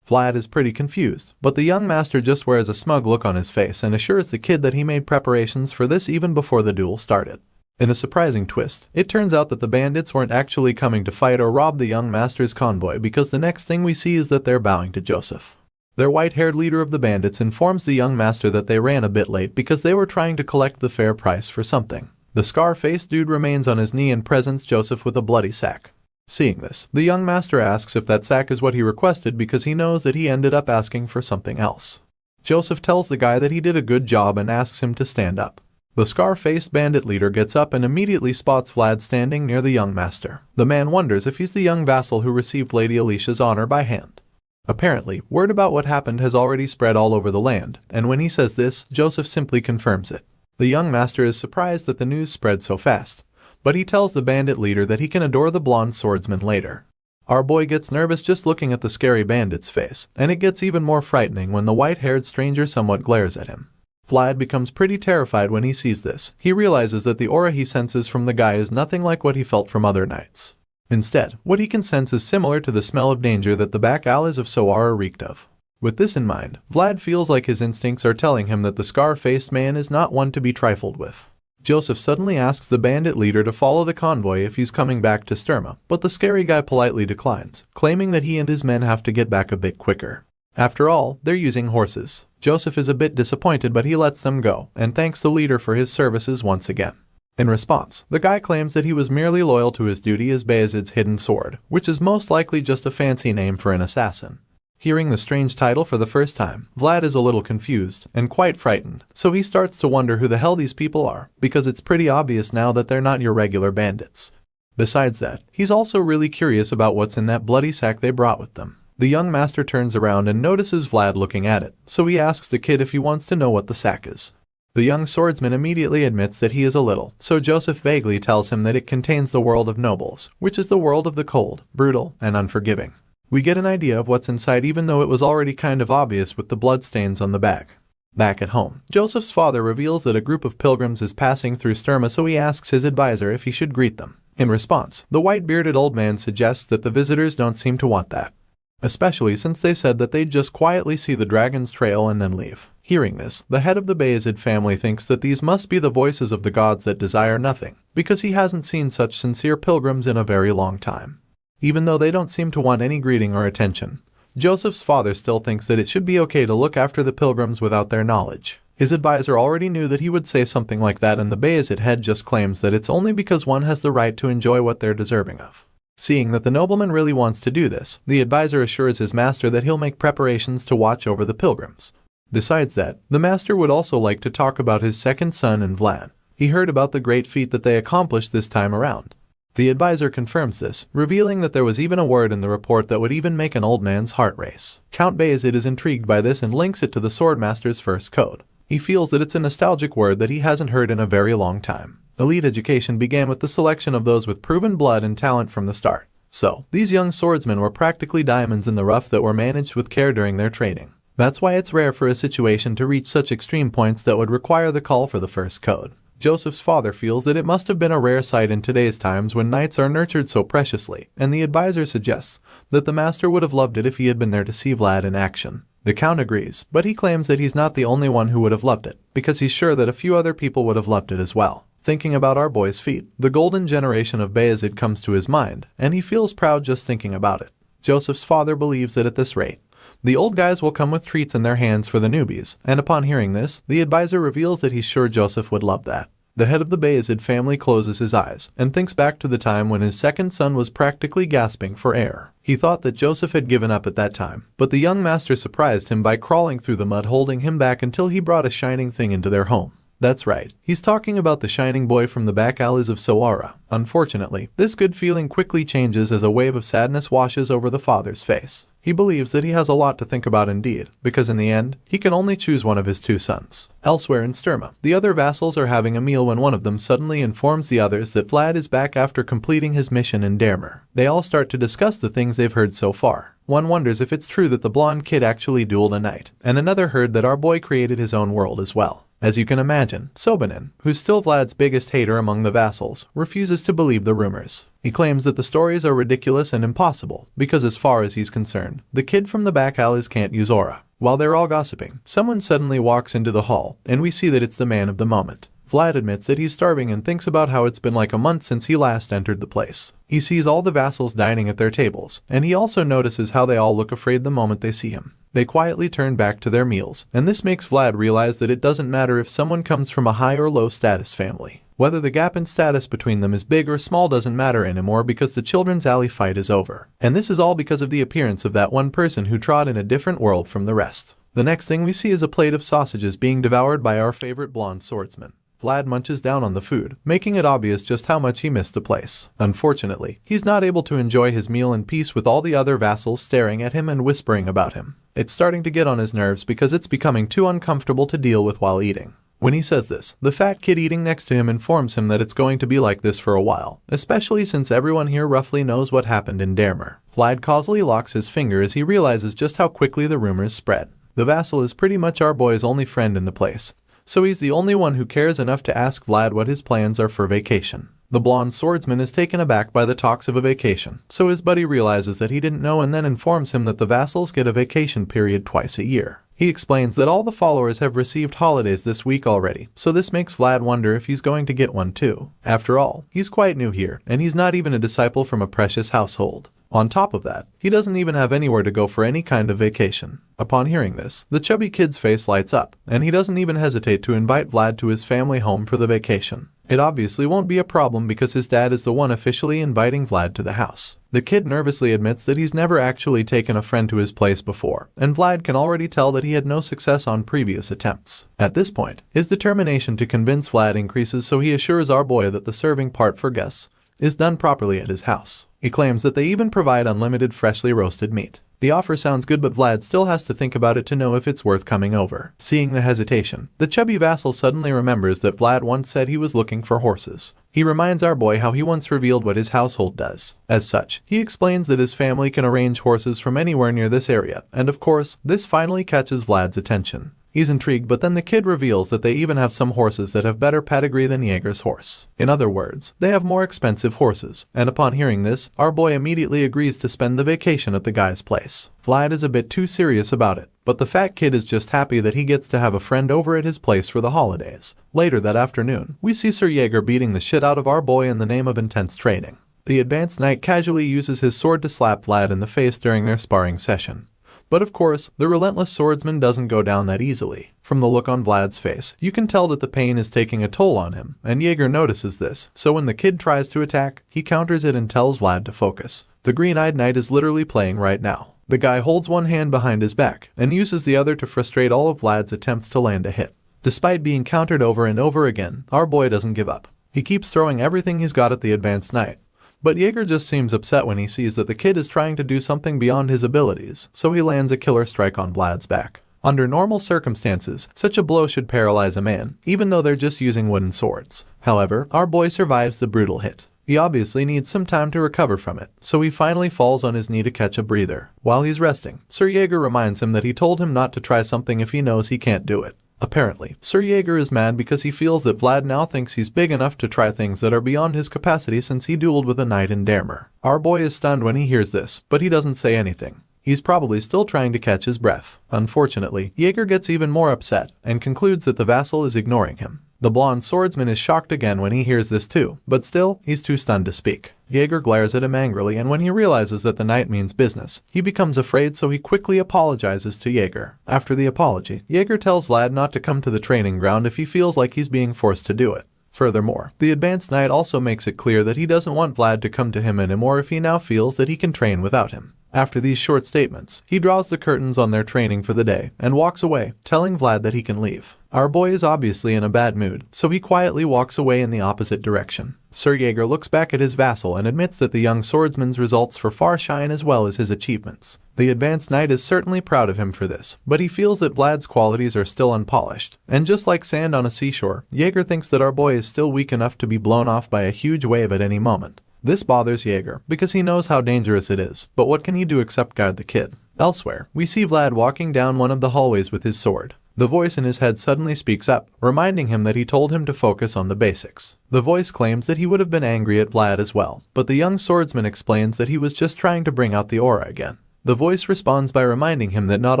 Vlad is pretty confused, but the young master just wears a smug look on his face and assures the kid that he made preparations for this even before the duel started. In a surprising twist, it turns out that the bandits weren't actually coming to fight or rob the young master's convoy, because the next thing we see is that they're bowing to Joseph. Their white-haired leader of the bandits informs the young master that they ran a bit late because they were trying to collect the fair price for something. The scar-faced dude remains on his knee and presents Joseph with a bloody sack. Seeing this, the young master asks if that sack is what he requested because he knows that he ended up asking for something else. Joseph tells the guy that he did a good job and asks him to stand up. The scar-faced bandit leader gets up and immediately spots Vlad standing near the young master. The man wonders if he's the young vassal who received Lady Alicia's honor by hand. Apparently, word about what happened has already spread all over the land, and when he says this, Joseph simply confirms it. The young master is surprised that the news spread so fast, but he tells the bandit leader that he can adore the blonde swordsman later. Our boy gets nervous just looking at the scary bandit's face, and it gets even more frightening when the white-haired stranger somewhat glares at him. Vlad becomes pretty terrified when he sees this. He realizes that the aura he senses from the guy is nothing like what he felt from other nights. Instead, what he can sense is similar to the smell of danger that the back alleys of Sara reeked of. With this in mind, Vlad feels like his instincts are telling him that the scar-faced man is not one to be trifled with. Joseph suddenly asks the bandit leader to follow the convoy if he's coming back to Sturma, but the scary guy politely declines, claiming that he and his men have to get back a bit quicker. After all, they're using horses. Joseph is a bit disappointed, but he lets them go, and thanks the leader for his services once again. In response, the guy claims that he was merely loyal to his duty as Bayezid's hidden sword, which is most likely just a fancy name for an assassin. Hearing the strange title for the first time, Vlad is a little confused and quite frightened, so he starts to wonder who the hell these people are, because it's pretty obvious now that they're not your regular bandits. Besides that, he's also really curious about what's in that bloody sack they brought with them. The young master turns around and notices Vlad looking at it, so he asks the kid if he wants to know what the sack is. The young swordsman immediately admits that he is a little, so Joseph vaguely tells him that it contains the world of nobles, which is the world of the cold, brutal, and unforgiving. We get an idea of what's inside even though it was already kind of obvious with the bloodstains on the back. Back at home, Joseph's father reveals that a group of pilgrims is passing through Sturma, so he asks his advisor if he should greet them. In response, the white-bearded old man suggests that the visitors don't seem to want that, especially since they said that they'd just quietly see the dragon's trail and then leave. Hearing this, the head of the Bayezid family thinks that these must be the voices of the gods that desire nothing, because he hasn't seen such sincere pilgrims in a very long time. Even though they don't seem to want any greeting or attention, Joseph's father still thinks that it should be okay to look after the pilgrims without their knowledge. His advisor already knew that he would say something like that, and the Bayezid head just claims that it's only because one has the right to enjoy what they're deserving of. Seeing that the nobleman really wants to do this, the advisor assures his master that he'll make preparations to watch over the pilgrims. Besides that, the master would also like to talk about his second son and Vlad. He heard about the great feat that they accomplished this time around. The advisor confirms this, revealing that there was even a word in the report that would even make an old man's heart race. Count Bayezid is intrigued by this and links it to the Swordmaster's first code. He feels that it's a nostalgic word that he hasn't heard in a very long time. Elite education began with the selection of those with proven blood and talent from the start. So, these young swordsmen were practically diamonds in the rough that were managed with care during their training. That's why it's rare for a situation to reach such extreme points that would require the call for the first code. Joseph's father feels that it must have been a rare sight in today's times when knights are nurtured so preciously, and the advisor suggests that the master would have loved it if he had been there to see Vlad in action. The count agrees, but he claims that he's not the only one who would have loved it, because he's sure that a few other people would have loved it as well. Thinking about our boy's feat, the golden generation of Bayezid comes to his mind, and he feels proud just thinking about it. Joseph's father believes that at this rate, the old guys will come with treats in their hands for the newbies, and upon hearing this, the advisor reveals that he's sure Joseph would love that. The head of the Bayezid family closes his eyes and thinks back to the time when his second son was practically gasping for air. He thought that Joseph had given up at that time, but the young master surprised him by crawling through the mud holding him back until he brought a shining thing into their home. That's right, he's talking about the shining boy from the back alleys of Sara. Unfortunately, this good feeling quickly changes as a wave of sadness washes over the father's face. He believes that he has a lot to think about indeed, because in the end, he can only choose one of his two sons. Elsewhere in Sturma, the other vassals are having a meal when one of them suddenly informs the others that Vlad is back after completing his mission in Dermer. They all start to discuss the things they've heard so far. One wonders if it's true that the blonde kid actually dueled a knight, and another heard that our boy created his own world as well. As you can imagine, Sobanin, who's still Vlad's biggest hater among the vassals, refuses to believe the rumors. He claims that the stories are ridiculous and impossible, because as far as he's concerned, the kid from the back alleys can't use aura. While they're all gossiping, someone suddenly walks into the hall, and we see that it's the man of the moment. Vlad admits that he's starving and thinks about how it's been like a month since he last entered the place. He sees all the vassals dining at their tables, and he also notices how they all look afraid the moment they see him. They quietly turn back to their meals, and this makes Vlad realize that it doesn't matter if someone comes from a high or low status family. Whether the gap in status between them is big or small doesn't matter anymore because the children's alley fight is over. And this is all because of the appearance of that one person who trod in a different world from the rest. The next thing we see is a plate of sausages being devoured by our favorite blonde swordsman. Vlad munches down on the food, making it obvious just how much he missed the place. Unfortunately, he's not able to enjoy his meal in peace with all the other vassals staring at him and whispering about him. It's starting to get on his nerves because it's becoming too uncomfortable to deal with while eating. When he says this, the fat kid eating next to him informs him that it's going to be like this for a while, especially since everyone here roughly knows what happened in Dermer. Vlad causally locks his finger as he realizes just how quickly the rumors spread. The vassal is pretty much our boy's only friend in the place, so he's the only one who cares enough to ask Vlad what his plans are for vacation. The blonde swordsman is taken aback by the talks of a vacation, so his buddy realizes that he didn't know and then informs him that the vassals get a vacation period twice a year. He explains that all the followers have received holidays this week already, so this makes Vlad wonder if he's going to get one too. After all, he's quite new here, and he's not even a disciple from a precious household. On top of that, he doesn't even have anywhere to go for any kind of vacation. Upon hearing this, the chubby kid's face lights up, and he doesn't even hesitate to invite Vlad to his family home for the vacation. It obviously won't be a problem because his dad is the one officially inviting Vlad to the house. The kid nervously admits that he's never actually taken a friend to his place before, and Vlad can already tell that he had no success on previous attempts. At this point, his determination to convince Vlad increases, so he assures our boy that the serving part for guests is done properly at his house. He claims that they even provide unlimited freshly roasted meat. The offer sounds good, but Vlad still has to think about it to know if it's worth coming over. Seeing the hesitation, the chubby vassal suddenly remembers that Vlad once said he was looking for horses. He reminds our boy how he once revealed what his household does. As such, he explains that his family can arrange horses from anywhere near this area, and of course, this finally catches Vlad's attention. He's intrigued, but then the kid reveals that they even have some horses that have better pedigree than Jaeger's horse. In other words, they have more expensive horses, and upon hearing this, our boy immediately agrees to spend the vacation at the guy's place. Vlad is a bit too serious about it, but the fat kid is just happy that he gets to have a friend over at his place for the holidays. Later that afternoon, we see Sir Jaeger beating the shit out of our boy in the name of intense training. The advanced knight casually uses his sword to slap Vlad in the face during their sparring session. But of course, the relentless swordsman doesn't go down that easily. From the look on Vlad's face, you can tell that the pain is taking a toll on him, and Jaeger notices this, so when the kid tries to attack, he counters it and tells Vlad to focus. The green-eyed knight is literally playing right now. The guy holds one hand behind his back, and uses the other to frustrate all of Vlad's attempts to land a hit. Despite being countered over and over again, our boy doesn't give up. He keeps throwing everything he's got at the advanced knight. But Jaeger just seems upset when he sees that the kid is trying to do something beyond his abilities, so he lands a killer strike on Vlad's back. Under normal circumstances, such a blow should paralyze a man, even though they're just using wooden swords. However, our boy survives the brutal hit. He obviously needs some time to recover from it, so he finally falls on his knee to catch a breather. While he's resting, Sir Jaeger reminds him that he told him not to try something if he knows he can't do it. Apparently, Sir Jaeger is mad because he feels that Vlad now thinks he's big enough to try things that are beyond his capacity since he dueled with a knight in Dermer. Our boy is stunned when he hears this, but he doesn't say anything. He's probably still trying to catch his breath. Unfortunately, Jaeger gets even more upset and concludes that the vassal is ignoring him. The blonde swordsman is shocked again when he hears this too, but still, he's too stunned to speak. Jaeger glares at him angrily, and when he realizes that the knight means business, he becomes afraid, so he quickly apologizes to Jaeger. After the apology, Jaeger tells Vlad not to come to the training ground if he feels like he's being forced to do it. Furthermore, the advanced knight also makes it clear that he doesn't want Vlad to come to him anymore if he now feels that he can train without him. After these short statements, he draws the curtains on their training for the day and walks away, telling Vlad that he can leave. Our boy is obviously in a bad mood, so he quietly walks away in the opposite direction. Sir Jaeger looks back at his vassal and admits that the young swordsman's results for far shine as well as his achievements. The advanced knight is certainly proud of him for this, but he feels that Vlad's qualities are still unpolished. And just like sand on a seashore, Jaeger thinks that our boy is still weak enough to be blown off by a huge wave at any moment. This bothers Jaeger, because he knows how dangerous it is, but what can he do except guard the kid? Elsewhere, we see Vlad walking down one of the hallways with his sword. The voice in his head suddenly speaks up, reminding him that he told him to focus on the basics. The voice claims that he would have been angry at Vlad as well, but the young swordsman explains that he was just trying to bring out the aura again. The voice responds by reminding him that not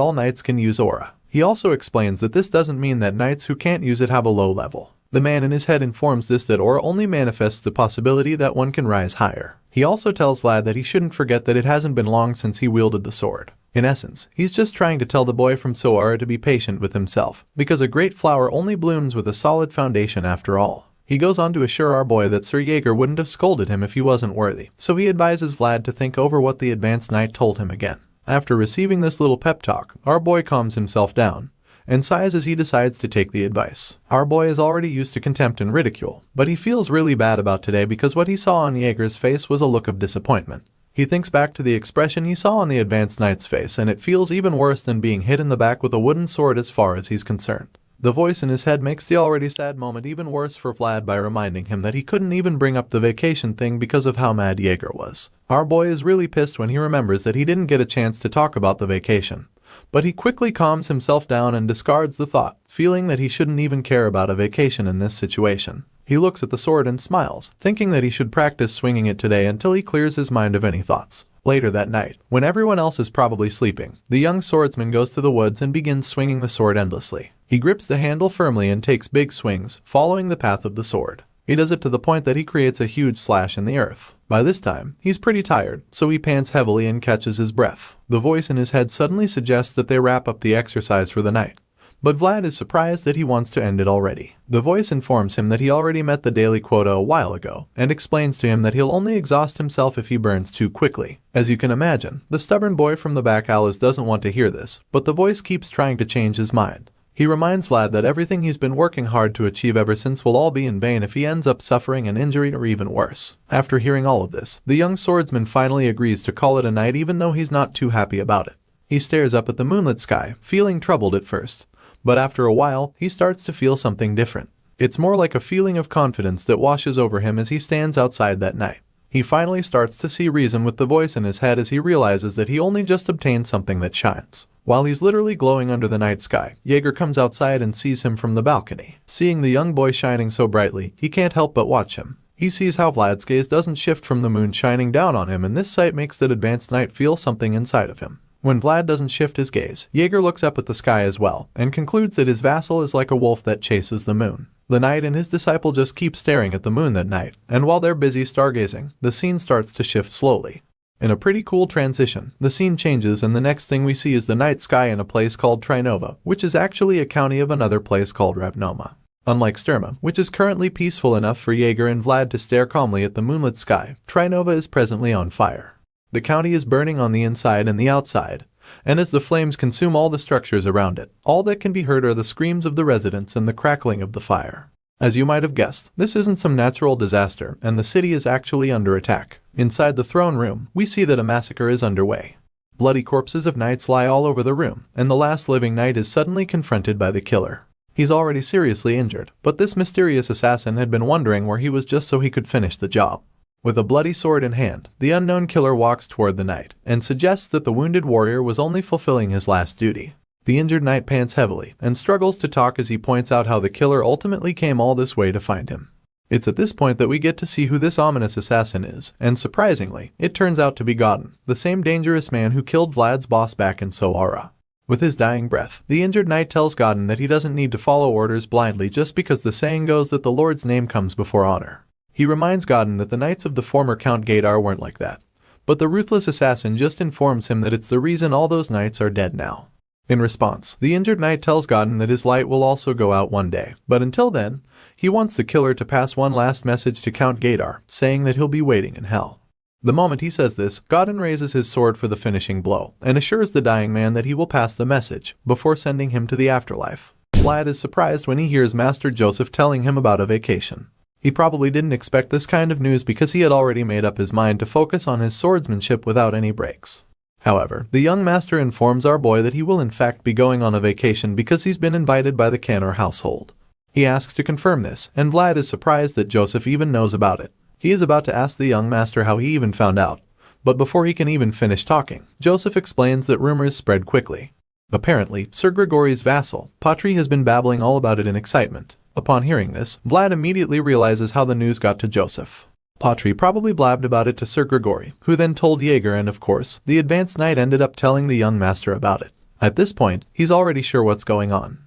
all knights can use aura. He also explains that this doesn't mean that knights who can't use it have a low level. The man in his head informs this that aura only manifests the possibility that one can rise higher. He also tells Vlad that he shouldn't forget that it hasn't been long since he wielded the sword. In essence, he's just trying to tell the boy from Sara to be patient with himself, because a great flower only blooms with a solid foundation after all. He goes on to assure our boy that Sir Jaeger wouldn't have scolded him if he wasn't worthy, so he advises Vlad to think over what the advanced knight told him again. After receiving this little pep talk, our boy calms himself down and sighs as he decides to take the advice. Our boy is already used to contempt and ridicule, but he feels really bad about today because what he saw on Jaeger's face was a look of disappointment. He thinks back to the expression he saw on the advanced knight's face, and it feels even worse than being hit in the back with a wooden sword as far as he's concerned. The voice in his head makes the already sad moment even worse for Vlad by reminding him that he couldn't even bring up the vacation thing because of how mad Jaeger was. Our boy is really pissed when he remembers that he didn't get a chance to talk about the vacation. But he quickly calms himself down and discards the thought, feeling that he shouldn't even care about a vacation in this situation. He looks at the sword and smiles, thinking that he should practice swinging it today until he clears his mind of any thoughts. Later that night, when everyone else is probably sleeping, the young swordsman goes to the woods and begins swinging the sword endlessly. He grips the handle firmly and takes big swings, following the path of the sword. He does it to the point that he creates a huge slash in the earth. By this time, he's pretty tired, so he pants heavily and catches his breath. The voice in his head suddenly suggests that they wrap up the exercise for the night. But Vlad is surprised that he wants to end it already. The voice informs him that he already met the daily quota a while ago, and explains to him that he'll only exhaust himself if he burns too quickly. As you can imagine, the stubborn boy from the back alleys doesn't want to hear this, but the voice keeps trying to change his mind. He reminds Vlad that everything he's been working hard to achieve ever since will all be in vain if he ends up suffering an injury or even worse. After hearing all of this, the young swordsman finally agrees to call it a night even though he's not too happy about it. He stares up at the moonlit sky, feeling troubled at first. But after a while, he starts to feel something different. It's more like a feeling of confidence that washes over him as he stands outside that night. He finally starts to see reason with the voice in his head as he realizes that he only just obtained something that shines. While he's literally glowing under the night sky, Jaeger comes outside and sees him from the balcony. Seeing the young boy shining so brightly, he can't help but watch him. He sees how Vlad's gaze doesn't shift from the moon shining down on him, and this sight makes that advanced knight feel something inside of him. When Vlad doesn't shift his gaze, Jaeger looks up at the sky as well, and concludes that his vassal is like a wolf that chases the moon. The knight and his disciple just keep staring at the moon that night, and while they're busy stargazing, the scene starts to shift slowly. In a pretty cool transition, the scene changes and the next thing we see is the night sky in a place called Trinova, which is actually a county of another place called Ravnoma. Unlike Sturma, which is currently peaceful enough for Jaeger and Vlad to stare calmly at the moonlit sky, Trinova is presently on fire. The county is burning on the inside and the outside, and as the flames consume all the structures around it, all that can be heard are the screams of the residents and the crackling of the fire. As you might have guessed, this isn't some natural disaster, and the city is actually under attack. Inside the throne room, we see that a massacre is underway. Bloody corpses of knights lie all over the room, and the last living knight is suddenly confronted by the killer. He's already seriously injured, but this mysterious assassin had been wondering where he was just so he could finish the job. With a bloody sword in hand, the unknown killer walks toward the knight, and suggests that the wounded warrior was only fulfilling his last duty. The injured knight pants heavily, and struggles to talk as he points out how the killer ultimately came all this way to find him. It's at this point that we get to see who this ominous assassin is, and surprisingly, it turns out to be Godin, the same dangerous man who killed Vlad's boss back in Sara. With his dying breath, the injured knight tells Godin that he doesn't need to follow orders blindly just because the saying goes that the Lord's name comes before honor. He reminds Godin that the knights of the former Count Gaidar weren't like that, but the ruthless assassin just informs him that it's the reason all those knights are dead now. In response, the injured knight tells Godin that his light will also go out one day, but until then, he wants the killer to pass one last message to Count Gaidar, saying that he'll be waiting in hell. The moment he says this, Godin raises his sword for the finishing blow, and assures the dying man that he will pass the message, before sending him to the afterlife. Vlad is surprised when he hears Master Joseph telling him about a vacation. He probably didn't expect this kind of news because he had already made up his mind to focus on his swordsmanship without any breaks. However, the young master informs our boy that he will in fact be going on a vacation because he's been invited by the Canor household. He asks to confirm this, and Vlad is surprised that Joseph even knows about it. He is about to ask the young master how he even found out, but before he can even finish talking, Joseph explains that rumors spread quickly. Apparently, Sir Grigori's vassal, Patri, has been babbling all about it in excitement. Upon hearing this, Vlad immediately realizes how the news got to Joseph. Patri probably blabbed about it to Sir Grigori, who then told Jaeger, and of course, the advanced knight ended up telling the young master about it. At this point, he's already sure what's going on.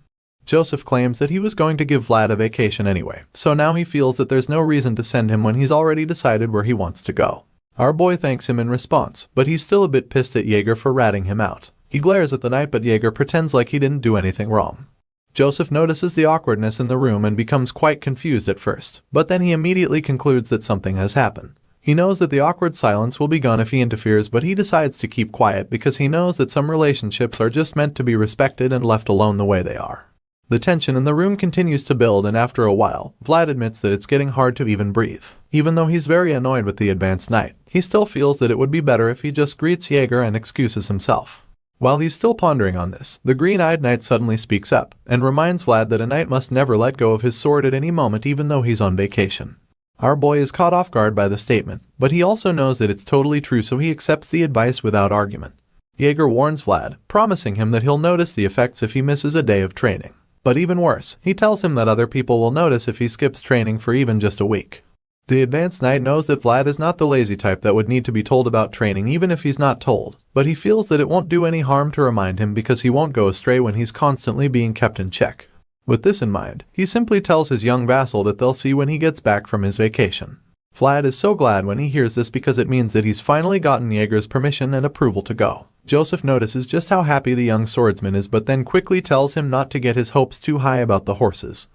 Joseph claims that he was going to give Vlad a vacation anyway, so now he feels that there's no reason to send him when he's already decided where he wants to go. Our boy thanks him in response, but he's still a bit pissed at Jaeger for ratting him out. He glares at the knight, but Jaeger pretends like he didn't do anything wrong. Joseph notices the awkwardness in the room and becomes quite confused at first, but then he immediately concludes that something has happened. He knows that the awkward silence will be gone if he interferes, but he decides to keep quiet because he knows that some relationships are just meant to be respected and left alone the way they are. The tension in the room continues to build, and after a while, Vlad admits that it's getting hard to even breathe. Even though he's very annoyed with the advanced knight, he still feels that it would be better if he just greets Jaeger and excuses himself. While he's still pondering on this, the green-eyed knight suddenly speaks up and reminds Vlad that a knight must never let go of his sword at any moment, even though he's on vacation. Our boy is caught off guard by the statement, but he also knows that it's totally true, so he accepts the advice without argument. Jaeger warns Vlad, promising him that he'll notice the effects if he misses a day of training. But even worse, he tells him that other people will notice if he skips training for even just a week. The advanced knight knows that Vlad is not the lazy type that would need to be told about training even if he's not told, but he feels that it won't do any harm to remind him because he won't go astray when he's constantly being kept in check. With this in mind, he simply tells his young vassal that they'll see when he gets back from his vacation. Vlad is so glad when he hears this because it means that he's finally gotten Jaeger's permission and approval to go. Joseph notices just how happy the young swordsman is, but then quickly tells him not to get his hopes too high about the horses.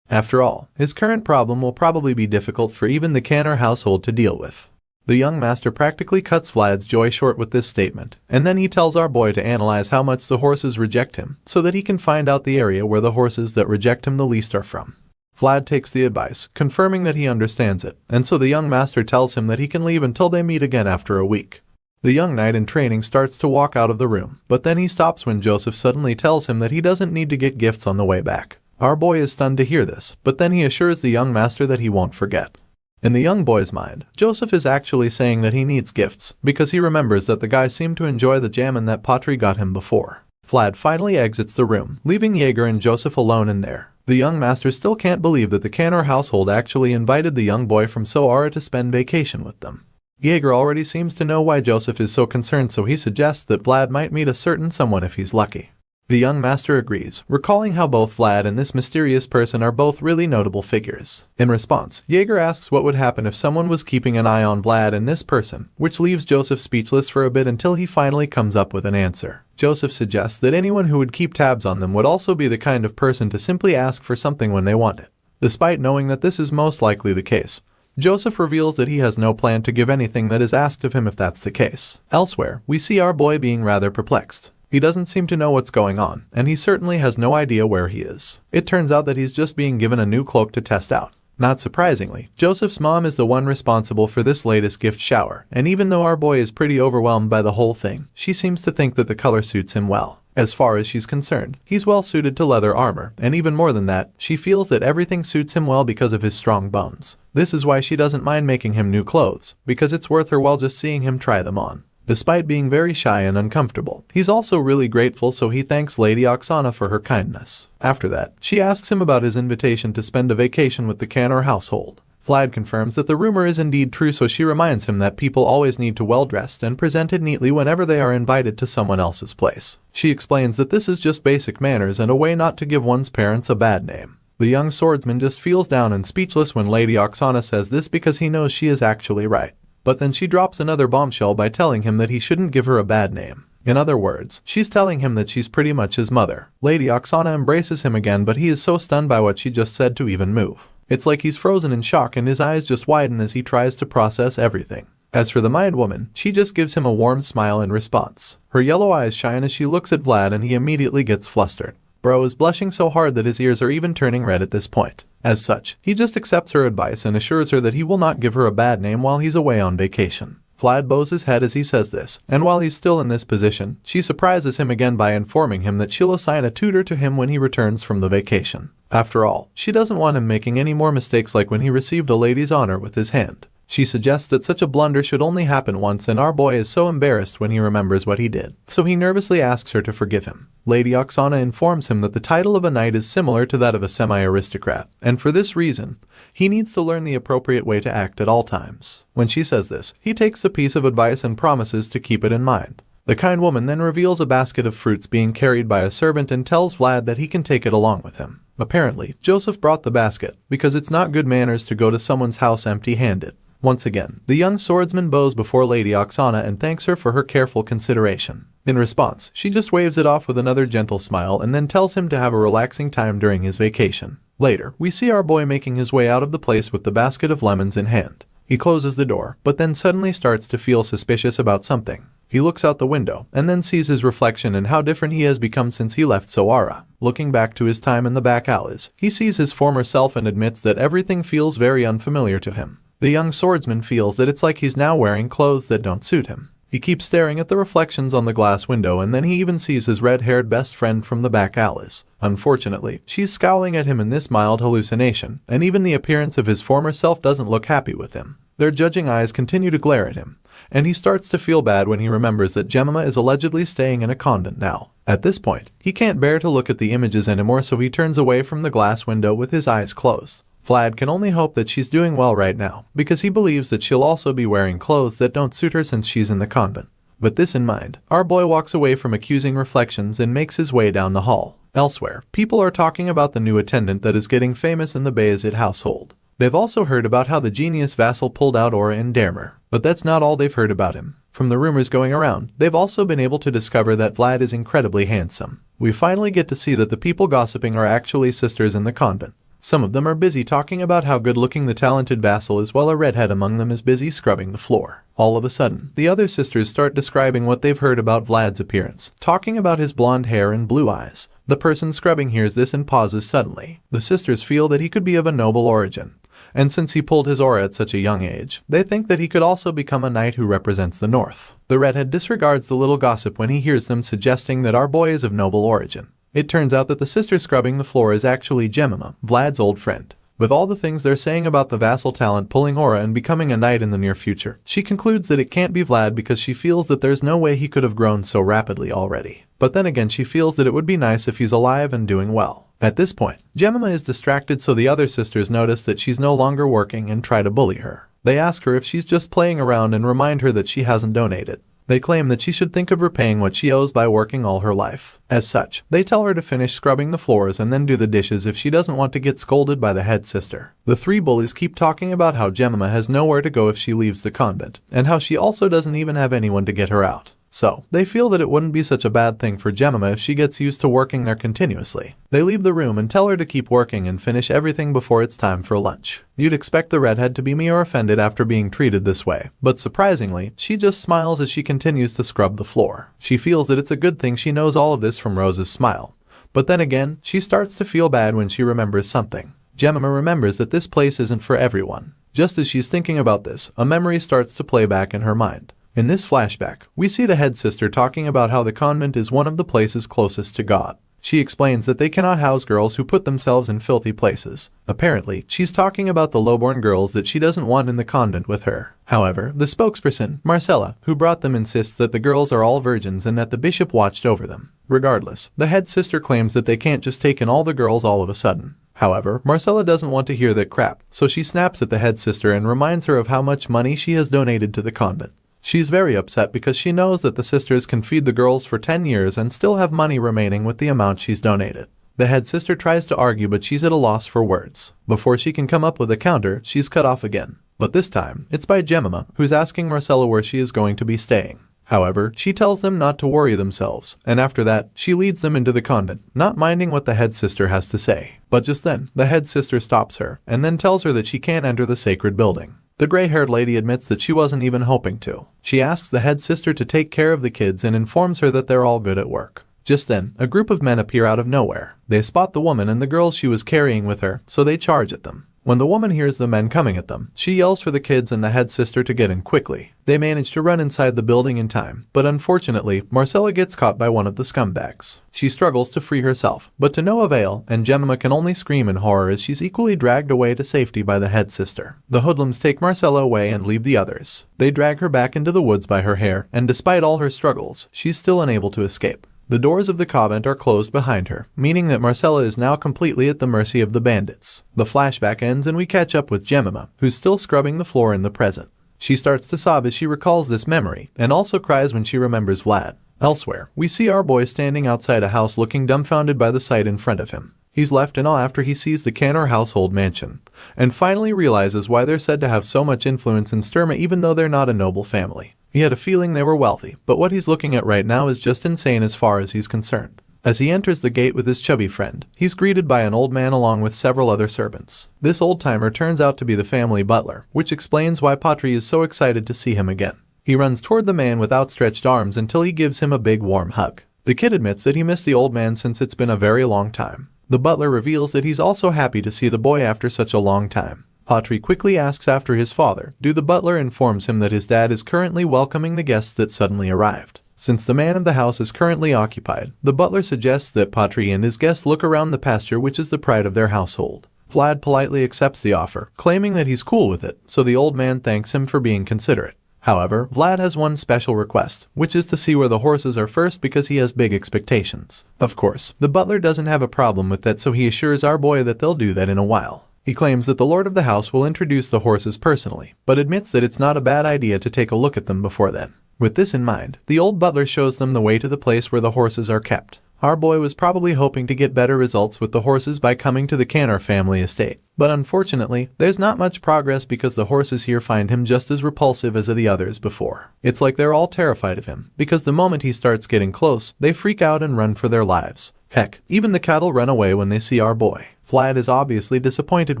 After all, his current problem will probably be difficult for even the Canner household to deal with. The young master practically cuts Vlad's joy short with this statement, and then he tells our boy to analyze how much the horses reject him, so that he can find out the area where the horses that reject him the least are from. Vlad takes the advice, confirming that he understands it, and so the young master tells him that he can leave until they meet again after a week. The young knight in training starts to walk out of the room, but then he stops when Joseph suddenly tells him that he doesn't need to get gifts on the way back. Our boy is stunned to hear this, but then he assures the young master that he won't forget. In the young boy's mind, Joseph is actually saying that he needs gifts, because he remembers that the guy seemed to enjoy the jam that Patri got him before. Vlad finally exits the room, leaving Jaeger and Joseph alone in there. The young master still can't believe that the Canner household actually invited the young boy from Sara to spend vacation with them. Jaeger already seems to know why Joseph is so concerned, so he suggests that Vlad might meet a certain someone if he's lucky. The young master agrees, recalling how both Vlad and this mysterious person are both really notable figures. In response, Jaeger asks what would happen if someone was keeping an eye on Vlad and this person, which leaves Joseph speechless for a bit until he finally comes up with an answer. Joseph suggests that anyone who would keep tabs on them would also be the kind of person to simply ask for something when they want it. Despite knowing that this is most likely the case, Joseph reveals that he has no plan to give anything that is asked of him if that's the case. Elsewhere, we see our boy being rather perplexed. He doesn't seem to know what's going on, and he certainly has no idea where he is. It turns out that he's just being given a new cloak to test out. Not surprisingly, Joseph's mom is the one responsible for this latest gift shower, and even though our boy is pretty overwhelmed by the whole thing, she seems to think that the color suits him well. As far as she's concerned, he's well suited to leather armor, and even more than that, she feels that everything suits him well because of his strong bones. This is why she doesn't mind making him new clothes, because it's worth her while just seeing him try them on. Despite being very shy and uncomfortable, he's also really grateful, so he thanks Lady Oksana for her kindness. After that, she asks him about his invitation to spend a vacation with the Canner household. Vlad confirms that the rumor is indeed true, so she reminds him that people always need to well-dressed and presented neatly whenever they are invited to someone else's place. She explains that this is just basic manners and a way not to give one's parents a bad name. The young swordsman just feels down and speechless when Lady Oksana says this because he knows she is actually right. But then she drops another bombshell by telling him that he shouldn't give her a bad name. In other words, she's telling him that she's pretty much his mother. Lady Oksana embraces him again, but he is so stunned by what she just said to even move. It's like he's frozen in shock and his eyes just widen as he tries to process everything. As for the mind woman, she just gives him a warm smile in response. Her yellow eyes shine as she looks at Vlad and he immediately gets flustered. Bro is blushing so hard that his ears are even turning red at this point. As such, he just accepts her advice and assures her that he will not give her a bad name while he's away on vacation. Vlad bows his head as he says this, and while he's still in this position, she surprises him again by informing him that she'll assign a tutor to him when he returns from the vacation. After all, she doesn't want him making any more mistakes like when he received a lady's honor with his hand. She suggests that such a blunder should only happen once, and our boy is so embarrassed when he remembers what he did, so he nervously asks her to forgive him. Lady Oksana informs him that the title of a knight is similar to that of a semi-aristocrat, and for this reason, he needs to learn the appropriate way to act at all times. When she says this, he takes the piece of advice and promises to keep it in mind. The kind woman then reveals a basket of fruits being carried by a servant and tells Vlad that he can take it along with him. Apparently, Joseph brought the basket because it's not good manners to go to someone's house empty-handed. Once again, the young swordsman bows before Lady Oksana and thanks her for her careful consideration. In response, she just waves it off with another gentle smile and then tells him to have a relaxing time during his vacation. Later, we see our boy making his way out of the place with the basket of lemons in hand. He closes the door, but then suddenly starts to feel suspicious about something. He looks out the window, and then sees his reflection and how different he has become since he left Sara. Looking back to his time in the back alleys, he sees his former self and admits that everything feels very unfamiliar to him. The young swordsman feels that it's like he's now wearing clothes that don't suit him. He keeps staring at the reflections on the glass window and then he even sees his red-haired best friend from the back alleys. Unfortunately, she's scowling at him in this mild hallucination, and even the appearance of his former self doesn't look happy with him. Their judging eyes continue to glare at him, and he starts to feel bad when he remembers that Jemima is allegedly staying in a convent now. At this point, he can't bear to look at the images anymore, so he turns away from the glass window with his eyes closed. Vlad can only hope that she's doing well right now, because he believes that she'll also be wearing clothes that don't suit her since she's in the convent. With this in mind, our boy walks away from accusing reflections and makes his way down the hall. Elsewhere, people are talking about the new attendant that is getting famous in the Bayezid household. They've also heard about how the genius vassal pulled out Aura in Dermer, but that's not all they've heard about him. From the rumors going around, they've also been able to discover that Vlad is incredibly handsome. We finally get to see that the people gossiping are actually sisters in the convent. Some of them are busy talking about how good-looking the talented vassal is, while a redhead among them is busy scrubbing the floor. All of a sudden, the other sisters start describing what they've heard about Vlad's appearance, talking about his blonde hair and blue eyes. The person scrubbing hears this and pauses suddenly. The sisters feel that he could be of a noble origin, and since he pulled his aura at such a young age, they think that he could also become a knight who represents the north. The redhead disregards the little gossip when he hears them suggesting that our boy is of noble origin. It turns out that the sister scrubbing the floor is actually Jemima, Vlad's old friend. With all the things they're saying about the vassal talent pulling aura and becoming a knight in the near future, she concludes that it can't be Vlad because she feels that there's no way he could have grown so rapidly already. But then again, she feels that it would be nice if he's alive and doing well. At this point, Jemima is distracted, so the other sisters notice that she's no longer working and try to bully her. They ask her if she's just playing around and remind her that she hasn't donated. They claim that she should think of repaying what she owes by working all her life. As such, they tell her to finish scrubbing the floors and then do the dishes if she doesn't want to get scolded by the head sister. The three bullies keep talking about how Jemima has nowhere to go if she leaves the convent, and how she also doesn't even have anyone to get her out. So, they feel that it wouldn't be such a bad thing for Jemima if she gets used to working there continuously. They leave the room and tell her to keep working and finish everything before it's time for lunch. You'd expect the redhead to be more offended after being treated this way, but surprisingly, she just smiles as she continues to scrub the floor. She feels that it's a good thing she knows all of this from Rose's smile. But then again, she starts to feel bad when she remembers something. Jemima remembers that this place isn't for everyone. Just as she's thinking about this, a memory starts to play back in her mind. In this flashback, we see the head sister talking about how the convent is one of the places closest to God. She explains that they cannot house girls who put themselves in filthy places. Apparently, she's talking about the lowborn girls that she doesn't want in the convent with her. However, the spokesperson, Marcella, who brought them, insists that the girls are all virgins and that the bishop watched over them. Regardless, the head sister claims that they can't just take in all the girls all of a sudden. However, Marcella doesn't want to hear that crap, so she snaps at the head sister and reminds her of how much money she has donated to the convent. She's very upset because she knows that the sisters can feed the girls for 10 years and still have money remaining with the amount she's donated. The head sister tries to argue, but she's at a loss for words. Before she can come up with a counter, she's cut off again. But this time, it's by Jemima, who's asking Marcella where she is going to be staying. However, she tells them not to worry themselves, and after that, she leads them into the convent, not minding what the head sister has to say. But just then, the head sister stops her, and then tells her that she can't enter the sacred building. The gray-haired lady admits that she wasn't even hoping to. She asks the head sister to take care of the kids and informs her that they're all good at work. Just then, a group of men appear out of nowhere. They spot the woman and the girls she was carrying with her, so they charge at them. When the woman hears the men coming at them, she yells for the kids and the head sister to get in quickly. They manage to run inside the building in time, but unfortunately, Marcella gets caught by one of the scumbags. She struggles to free herself, but to no avail, and Jemima can only scream in horror as she's equally dragged away to safety by the head sister. The hoodlums take Marcella away and leave the others. They drag her back into the woods by her hair, and despite all her struggles, she's still unable to escape. The doors of the convent are closed behind her, meaning that Marcella is now completely at the mercy of the bandits. The flashback ends and we catch up with Jemima, who's still scrubbing the floor in the present. She starts to sob as she recalls this memory, and also cries when she remembers Vlad. Elsewhere, we see our boy standing outside a house looking dumbfounded by the sight in front of him. He's left in awe after he sees the Canor household mansion, and finally realizes why they're said to have so much influence in Sturma even though they're not a noble family. He had a feeling they were wealthy, but what he's looking at right now is just insane as far as he's concerned. As he enters the gate with his chubby friend, he's greeted by an old man along with several other servants. This old-timer turns out to be the family butler, which explains why Patri is so excited to see him again. He runs toward the man with outstretched arms until he gives him a big warm hug. The kid admits that he missed the old man since it's been a very long time. The butler reveals that he's also happy to see the boy after such a long time. Patri quickly asks after his father. The butler informs him that his dad is currently welcoming the guests that suddenly arrived. Since the man of the house is currently occupied, the butler suggests that Patri and his guests look around the pasture, which is the pride of their household. Vlad politely accepts the offer, claiming that he's cool with it, so the old man thanks him for being considerate. However, Vlad has one special request, which is to see where the horses are first because he has big expectations. Of course, the butler doesn't have a problem with that, so he assures our boy that they'll do that in a while. He claims that the lord of the house will introduce the horses personally, but admits that it's not a bad idea to take a look at them before then. With this in mind, the old butler shows them the way to the place where the horses are kept. Our boy was probably hoping to get better results with the horses by coming to the Canor family estate. But unfortunately, there's not much progress because the horses here find him just as repulsive as the others before. It's like they're all terrified of him, because the moment he starts getting close, they freak out and run for their lives. Heck, even the cattle run away when they see our boy. Vlad is obviously disappointed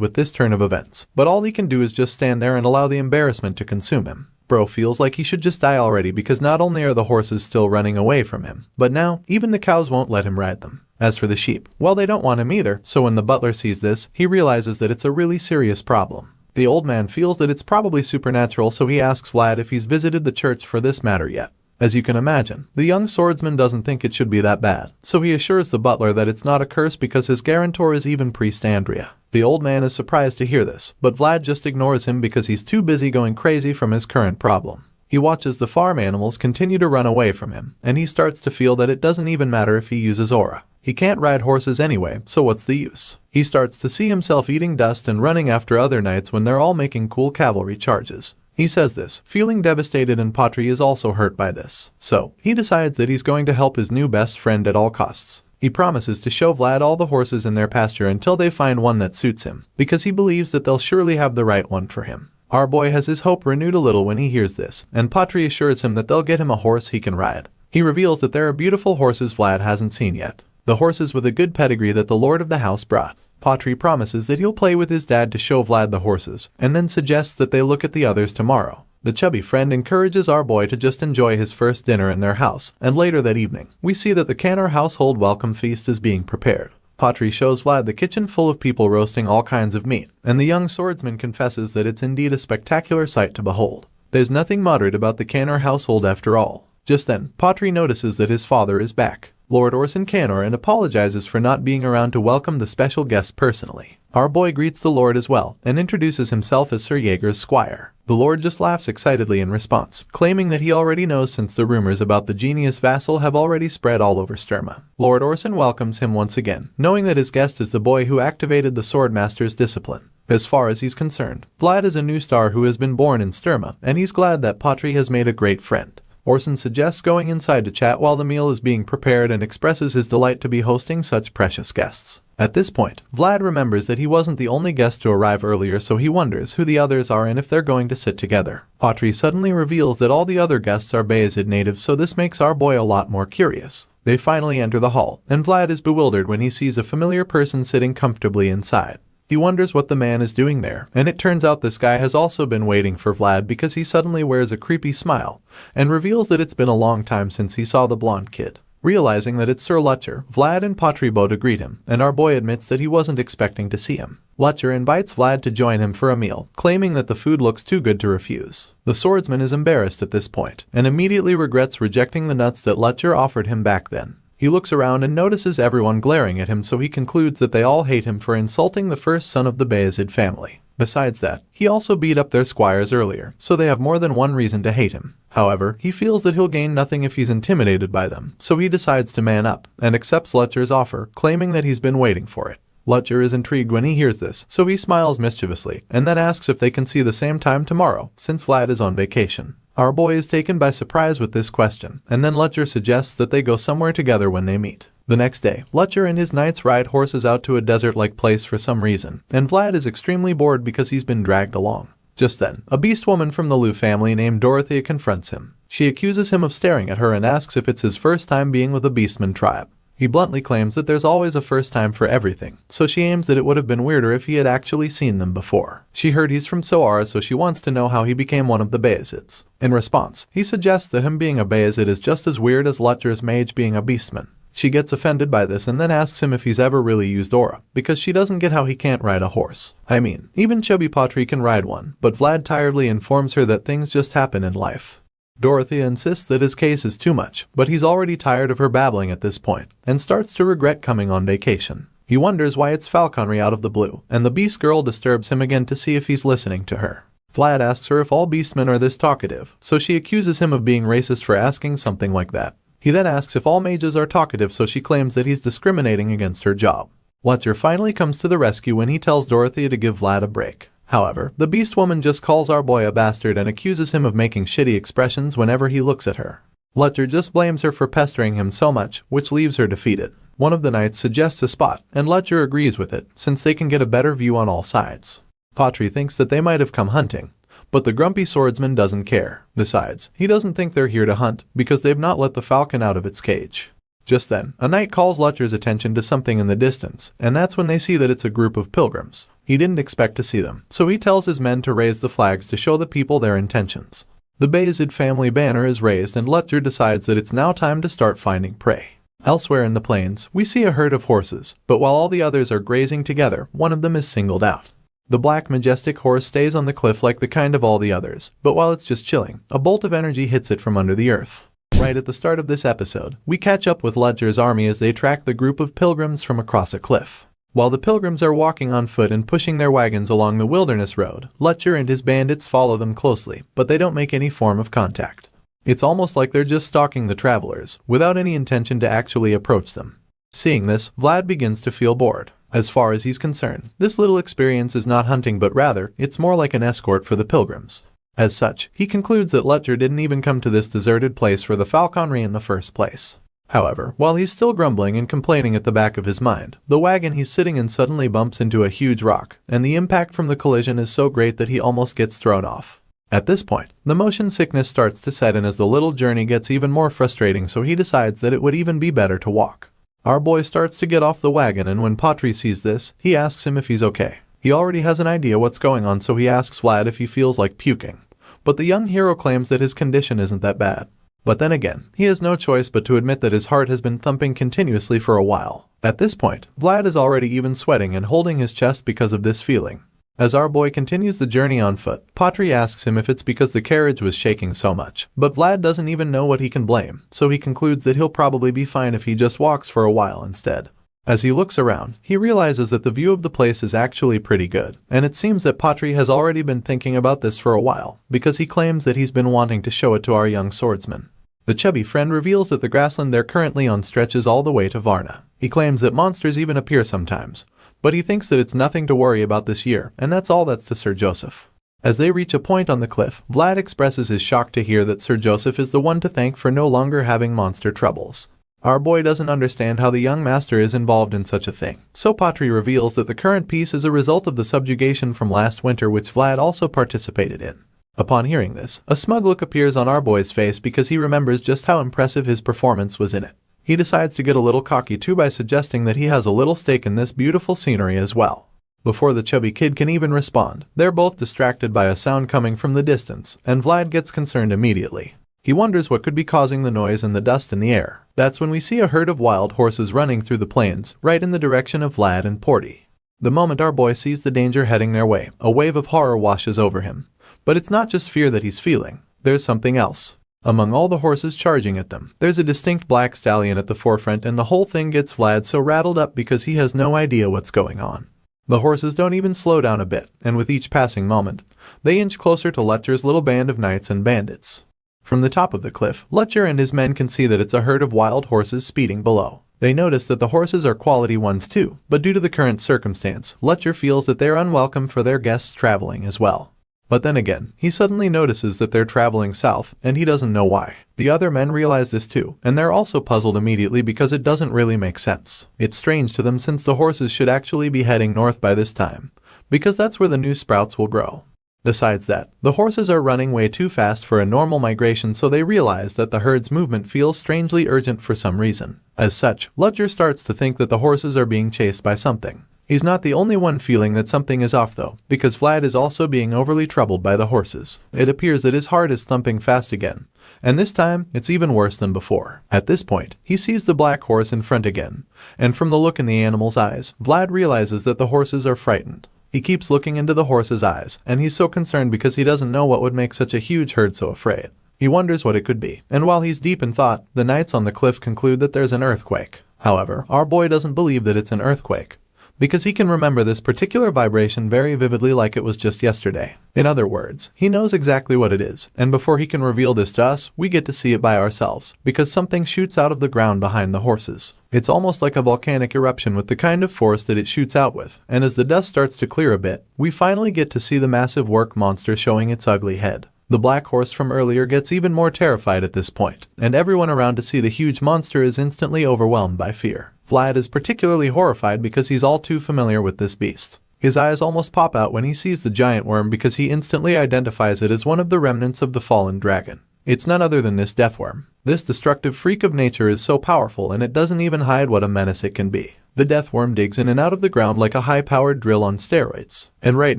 with this turn of events, but all he can do is just stand there and allow the embarrassment to consume him. Bro feels like he should just die already because not only are the horses still running away from him, but now even the cows won't let him ride them. As for the sheep, well, they don't want him either, so when the butler sees this, he realizes that it's a really serious problem. The old man feels that it's probably supernatural, so he asks Vlad if he's visited the church for this matter yet. As you can imagine, the young swordsman doesn't think it should be that bad, so he assures the butler that it's not a curse because his guarantor is even priest Andrea. The old man is surprised to hear this, but Vlad just ignores him because he's too busy going crazy from his current problem. He watches the farm animals continue to run away from him, and he starts to feel that it doesn't even matter if he uses aura. He can't ride horses anyway, so what's the use? He starts to see himself eating dust and running after other knights when they're all making cool cavalry charges. He says this, feeling devastated, and Patri is also hurt by this. So, he decides that he's going to help his new best friend at all costs. He promises to show Vlad all the horses in their pasture until they find one that suits him, because he believes that they'll surely have the right one for him. Our boy has his hope renewed a little when he hears this, and Patri assures him that they'll get him a horse he can ride. He reveals that there are beautiful horses Vlad hasn't seen yet, the horses with a good pedigree that the lord of the house brought. Patri promises that he'll play with his dad to show Vlad the horses, and then suggests that they look at the others tomorrow. The chubby friend encourages our boy to just enjoy his first dinner in their house, and later that evening, we see that the Canor household welcome feast is being prepared. Patri shows Vlad the kitchen full of people roasting all kinds of meat, and the young swordsman confesses that it's indeed a spectacular sight to behold. There's nothing moderate about the Canor household after all. Just then, Patri notices that his father is back, Lord Orson Canor, and apologizes for not being around to welcome the special guest personally. Our boy greets the Lord as well, and introduces himself as Sir Jaeger's squire. The Lord just laughs excitedly in response, claiming that he already knows since the rumors about the genius vassal have already spread all over Sturma. Lord Orson welcomes him once again, knowing that his guest is the boy who activated the Swordmaster's discipline. As far as he's concerned, Vlad is a new star who has been born in Sturma, and he's glad that Patri has made a great friend. Orson suggests going inside to chat while the meal is being prepared and expresses his delight to be hosting such precious guests. At this point, Vlad remembers that he wasn't the only guest to arrive earlier, so he wonders who the others are and if they're going to sit together. Patri suddenly reveals that all the other guests are Bayezid natives, so this makes our boy a lot more curious. They finally enter the hall, and Vlad is bewildered when he sees a familiar person sitting comfortably inside. He wonders what the man is doing there, and it turns out this guy has also been waiting for Vlad because he suddenly wears a creepy smile, and reveals that it's been a long time since he saw the blonde kid. Realizing that it's Sir Lutcher, Vlad and Patri bow to greet him, and our boy admits that he wasn't expecting to see him. Lutcher invites Vlad to join him for a meal, claiming that the food looks too good to refuse. The swordsman is embarrassed at this point, and immediately regrets rejecting the nuts that Lutcher offered him back then. He looks around and notices everyone glaring at him, so he concludes that they all hate him for insulting the first son of the Bayezid family. Besides that, he also beat up their squires earlier, so they have more than one reason to hate him. However, he feels that he'll gain nothing if he's intimidated by them, so he decides to man up, and accepts Lutcher's offer, claiming that he's been waiting for it. Lutcher is intrigued when he hears this, so he smiles mischievously and then asks if they can see the same time tomorrow, since Vlad is on vacation. Our boy is taken by surprise with this question, and then Lutcher suggests that they go somewhere together when they meet. The next day, Lutcher and his knights ride horses out to a desert-like place for some reason, and Vlad is extremely bored because he's been dragged along. Just then, a beast woman from the Liu family named Dorothea confronts him. She accuses him of staring at her and asks if it's his first time being with a beastman tribe. He bluntly claims that there's always a first time for everything, so she aims that it would have been weirder if he had actually seen them before. She heard he's from Sara, so she wants to know how he became one of the Bayazids. In response, he suggests that him being a Bayazid is just as weird as Lutcher's mage being a beastman. She gets offended by this and then asks him if he's ever really used aura, because she doesn't get how he can't ride a horse. I mean, even chubby Patri can ride one, but Vlad tiredly informs her that things just happen in life. Dorothea insists that his case is too much, but he's already tired of her babbling at this point, and starts to regret coming on vacation. He wonders why it's falconry out of the blue, and the beast girl disturbs him again to see if he's listening to her. Vlad asks her if all beastmen are this talkative, so she accuses him of being racist for asking something like that. He then asks if all mages are talkative, so she claims that he's discriminating against her job. Lutcher finally comes to the rescue when he tells Dorothea to give Vlad a break. However, the beast woman just calls our boy a bastard and accuses him of making shitty expressions whenever he looks at her. Lutcher just blames her for pestering him so much, which leaves her defeated. One of the knights suggests a spot, and Lutcher agrees with it, since they can get a better view on all sides. Patri thinks that they might have come hunting, but the grumpy swordsman doesn't care. Besides, he doesn't think they're here to hunt, because they've not let the falcon out of its cage. Just then, a knight calls Lutcher's attention to something in the distance, and that's when they see that it's a group of pilgrims. He didn't expect to see them, so he tells his men to raise the flags to show the people their intentions. The Bayazid family banner is raised and Lutcher decides that it's now time to start finding prey. Elsewhere in the plains, we see a herd of horses, but while all the others are grazing together, one of them is singled out. The black majestic horse stays on the cliff like the kind of all the others, but while it's just chilling, a bolt of energy hits it from under the earth. Right at the start of this episode, we catch up with Lutcher's army as they track the group of pilgrims from across a cliff. While the pilgrims are walking on foot and pushing their wagons along the wilderness road, Lutcher and his bandits follow them closely, but they don't make any form of contact. It's almost like they're just stalking the travelers, without any intention to actually approach them. Seeing this, Vlad begins to feel bored. As far as he's concerned, this little experience is not hunting, but rather, it's more like an escort for the pilgrims. As such, he concludes that Lutcher didn't even come to this deserted place for the falconry in the first place. However, while he's still grumbling and complaining at the back of his mind, the wagon he's sitting in suddenly bumps into a huge rock, and the impact from the collision is so great that he almost gets thrown off. At this point, the motion sickness starts to set in as the little journey gets even more frustrating, so he decides that it would even be better to walk. Our boy starts to get off the wagon, and when Patri sees this, he asks him if he's okay. He already has an idea what's going on, so he asks Vlad if he feels like puking. But the young hero claims that his condition isn't that bad. But then again, he has no choice but to admit that his heart has been thumping continuously for a while. At this point, Vlad is already even sweating and holding his chest because of this feeling. As our boy continues the journey on foot, Patri asks him if it's because the carriage was shaking so much, but Vlad doesn't even know what he can blame, so he concludes that he'll probably be fine if he just walks for a while instead. As he looks around, he realizes that the view of the place is actually pretty good, and it seems that Patri has already been thinking about this for a while, because he claims that he's been wanting to show it to our young swordsman. The chubby friend reveals that the grassland they're currently on stretches all the way to Varna. He claims that monsters even appear sometimes, but he thinks that it's nothing to worry about this year, and that's all that's to Sir Joseph. As they reach a point on the cliff, Vlad expresses his shock to hear that Sir Joseph is the one to thank for no longer having monster troubles. Our boy doesn't understand how the young master is involved in such a thing, so Patri reveals that the current peace is a result of the subjugation from last winter, which Vlad also participated in. Upon hearing this, a smug look appears on our boy's face because he remembers just how impressive his performance was in it. He decides to get a little cocky too by suggesting that he has a little stake in this beautiful scenery as well. Before the chubby kid can even respond, they're both distracted by a sound coming from the distance, and Vlad gets concerned immediately. He wonders what could be causing the noise and the dust in the air. That's when we see a herd of wild horses running through the plains, right in the direction of Vlad and Porty. The moment our boy sees the danger heading their way, a wave of horror washes over him. But it's not just fear that he's feeling, there's something else. Among all the horses charging at them, there's a distinct black stallion at the forefront, and the whole thing gets Vlad so rattled up because he has no idea what's going on. The horses don't even slow down a bit, and with each passing moment, they inch closer to Lutcher's little band of knights and bandits. From the top of the cliff, Lutcher and his men can see that it's a herd of wild horses speeding below. They notice that the horses are quality ones too, but due to the current circumstance, Lutcher feels that they're unwelcome for their guests traveling as well. But then again, he suddenly notices that they're traveling south, and he doesn't know why. The other men realize this too, and they're also puzzled immediately because it doesn't really make sense. It's strange to them since the horses should actually be heading north by this time, because that's where the new sprouts will grow. Besides that, the horses are running way too fast for a normal migration, so they realize that the herd's movement feels strangely urgent for some reason. As such, Lutcher starts to think that the horses are being chased by something. He's not the only one feeling that something is off though, because Vlad is also being overly troubled by the horses. It appears that his heart is thumping fast again, and this time, it's even worse than before. At this point, he sees the black horse in front again, and from the look in the animal's eyes, Vlad realizes that the horses are frightened. He keeps looking into the horse's eyes, and he's so concerned because he doesn't know what would make such a huge herd so afraid. He wonders what it could be, and while he's deep in thought, the knights on the cliff conclude that there's an earthquake. However, our boy doesn't believe that it's an earthquake, because he can remember this particular vibration very vividly like it was just yesterday. In other words, he knows exactly what it is, and before he can reveal this to us, we get to see it by ourselves, because something shoots out of the ground behind the horses. It's almost like a volcanic eruption with the kind of force that it shoots out with, and as the dust starts to clear a bit, we finally get to see the massive work monster showing its ugly head. The black horse from earlier gets even more terrified at this point, and everyone around to see the huge monster is instantly overwhelmed by fear. Vlad is particularly horrified because he's all too familiar with this beast. His eyes almost pop out when he sees the giant worm because he instantly identifies it as one of the remnants of the fallen dragon. It's none other than this deathworm. This destructive freak of nature is so powerful and it doesn't even hide what a menace it can be. The deathworm digs in and out of the ground like a high-powered drill on steroids. And right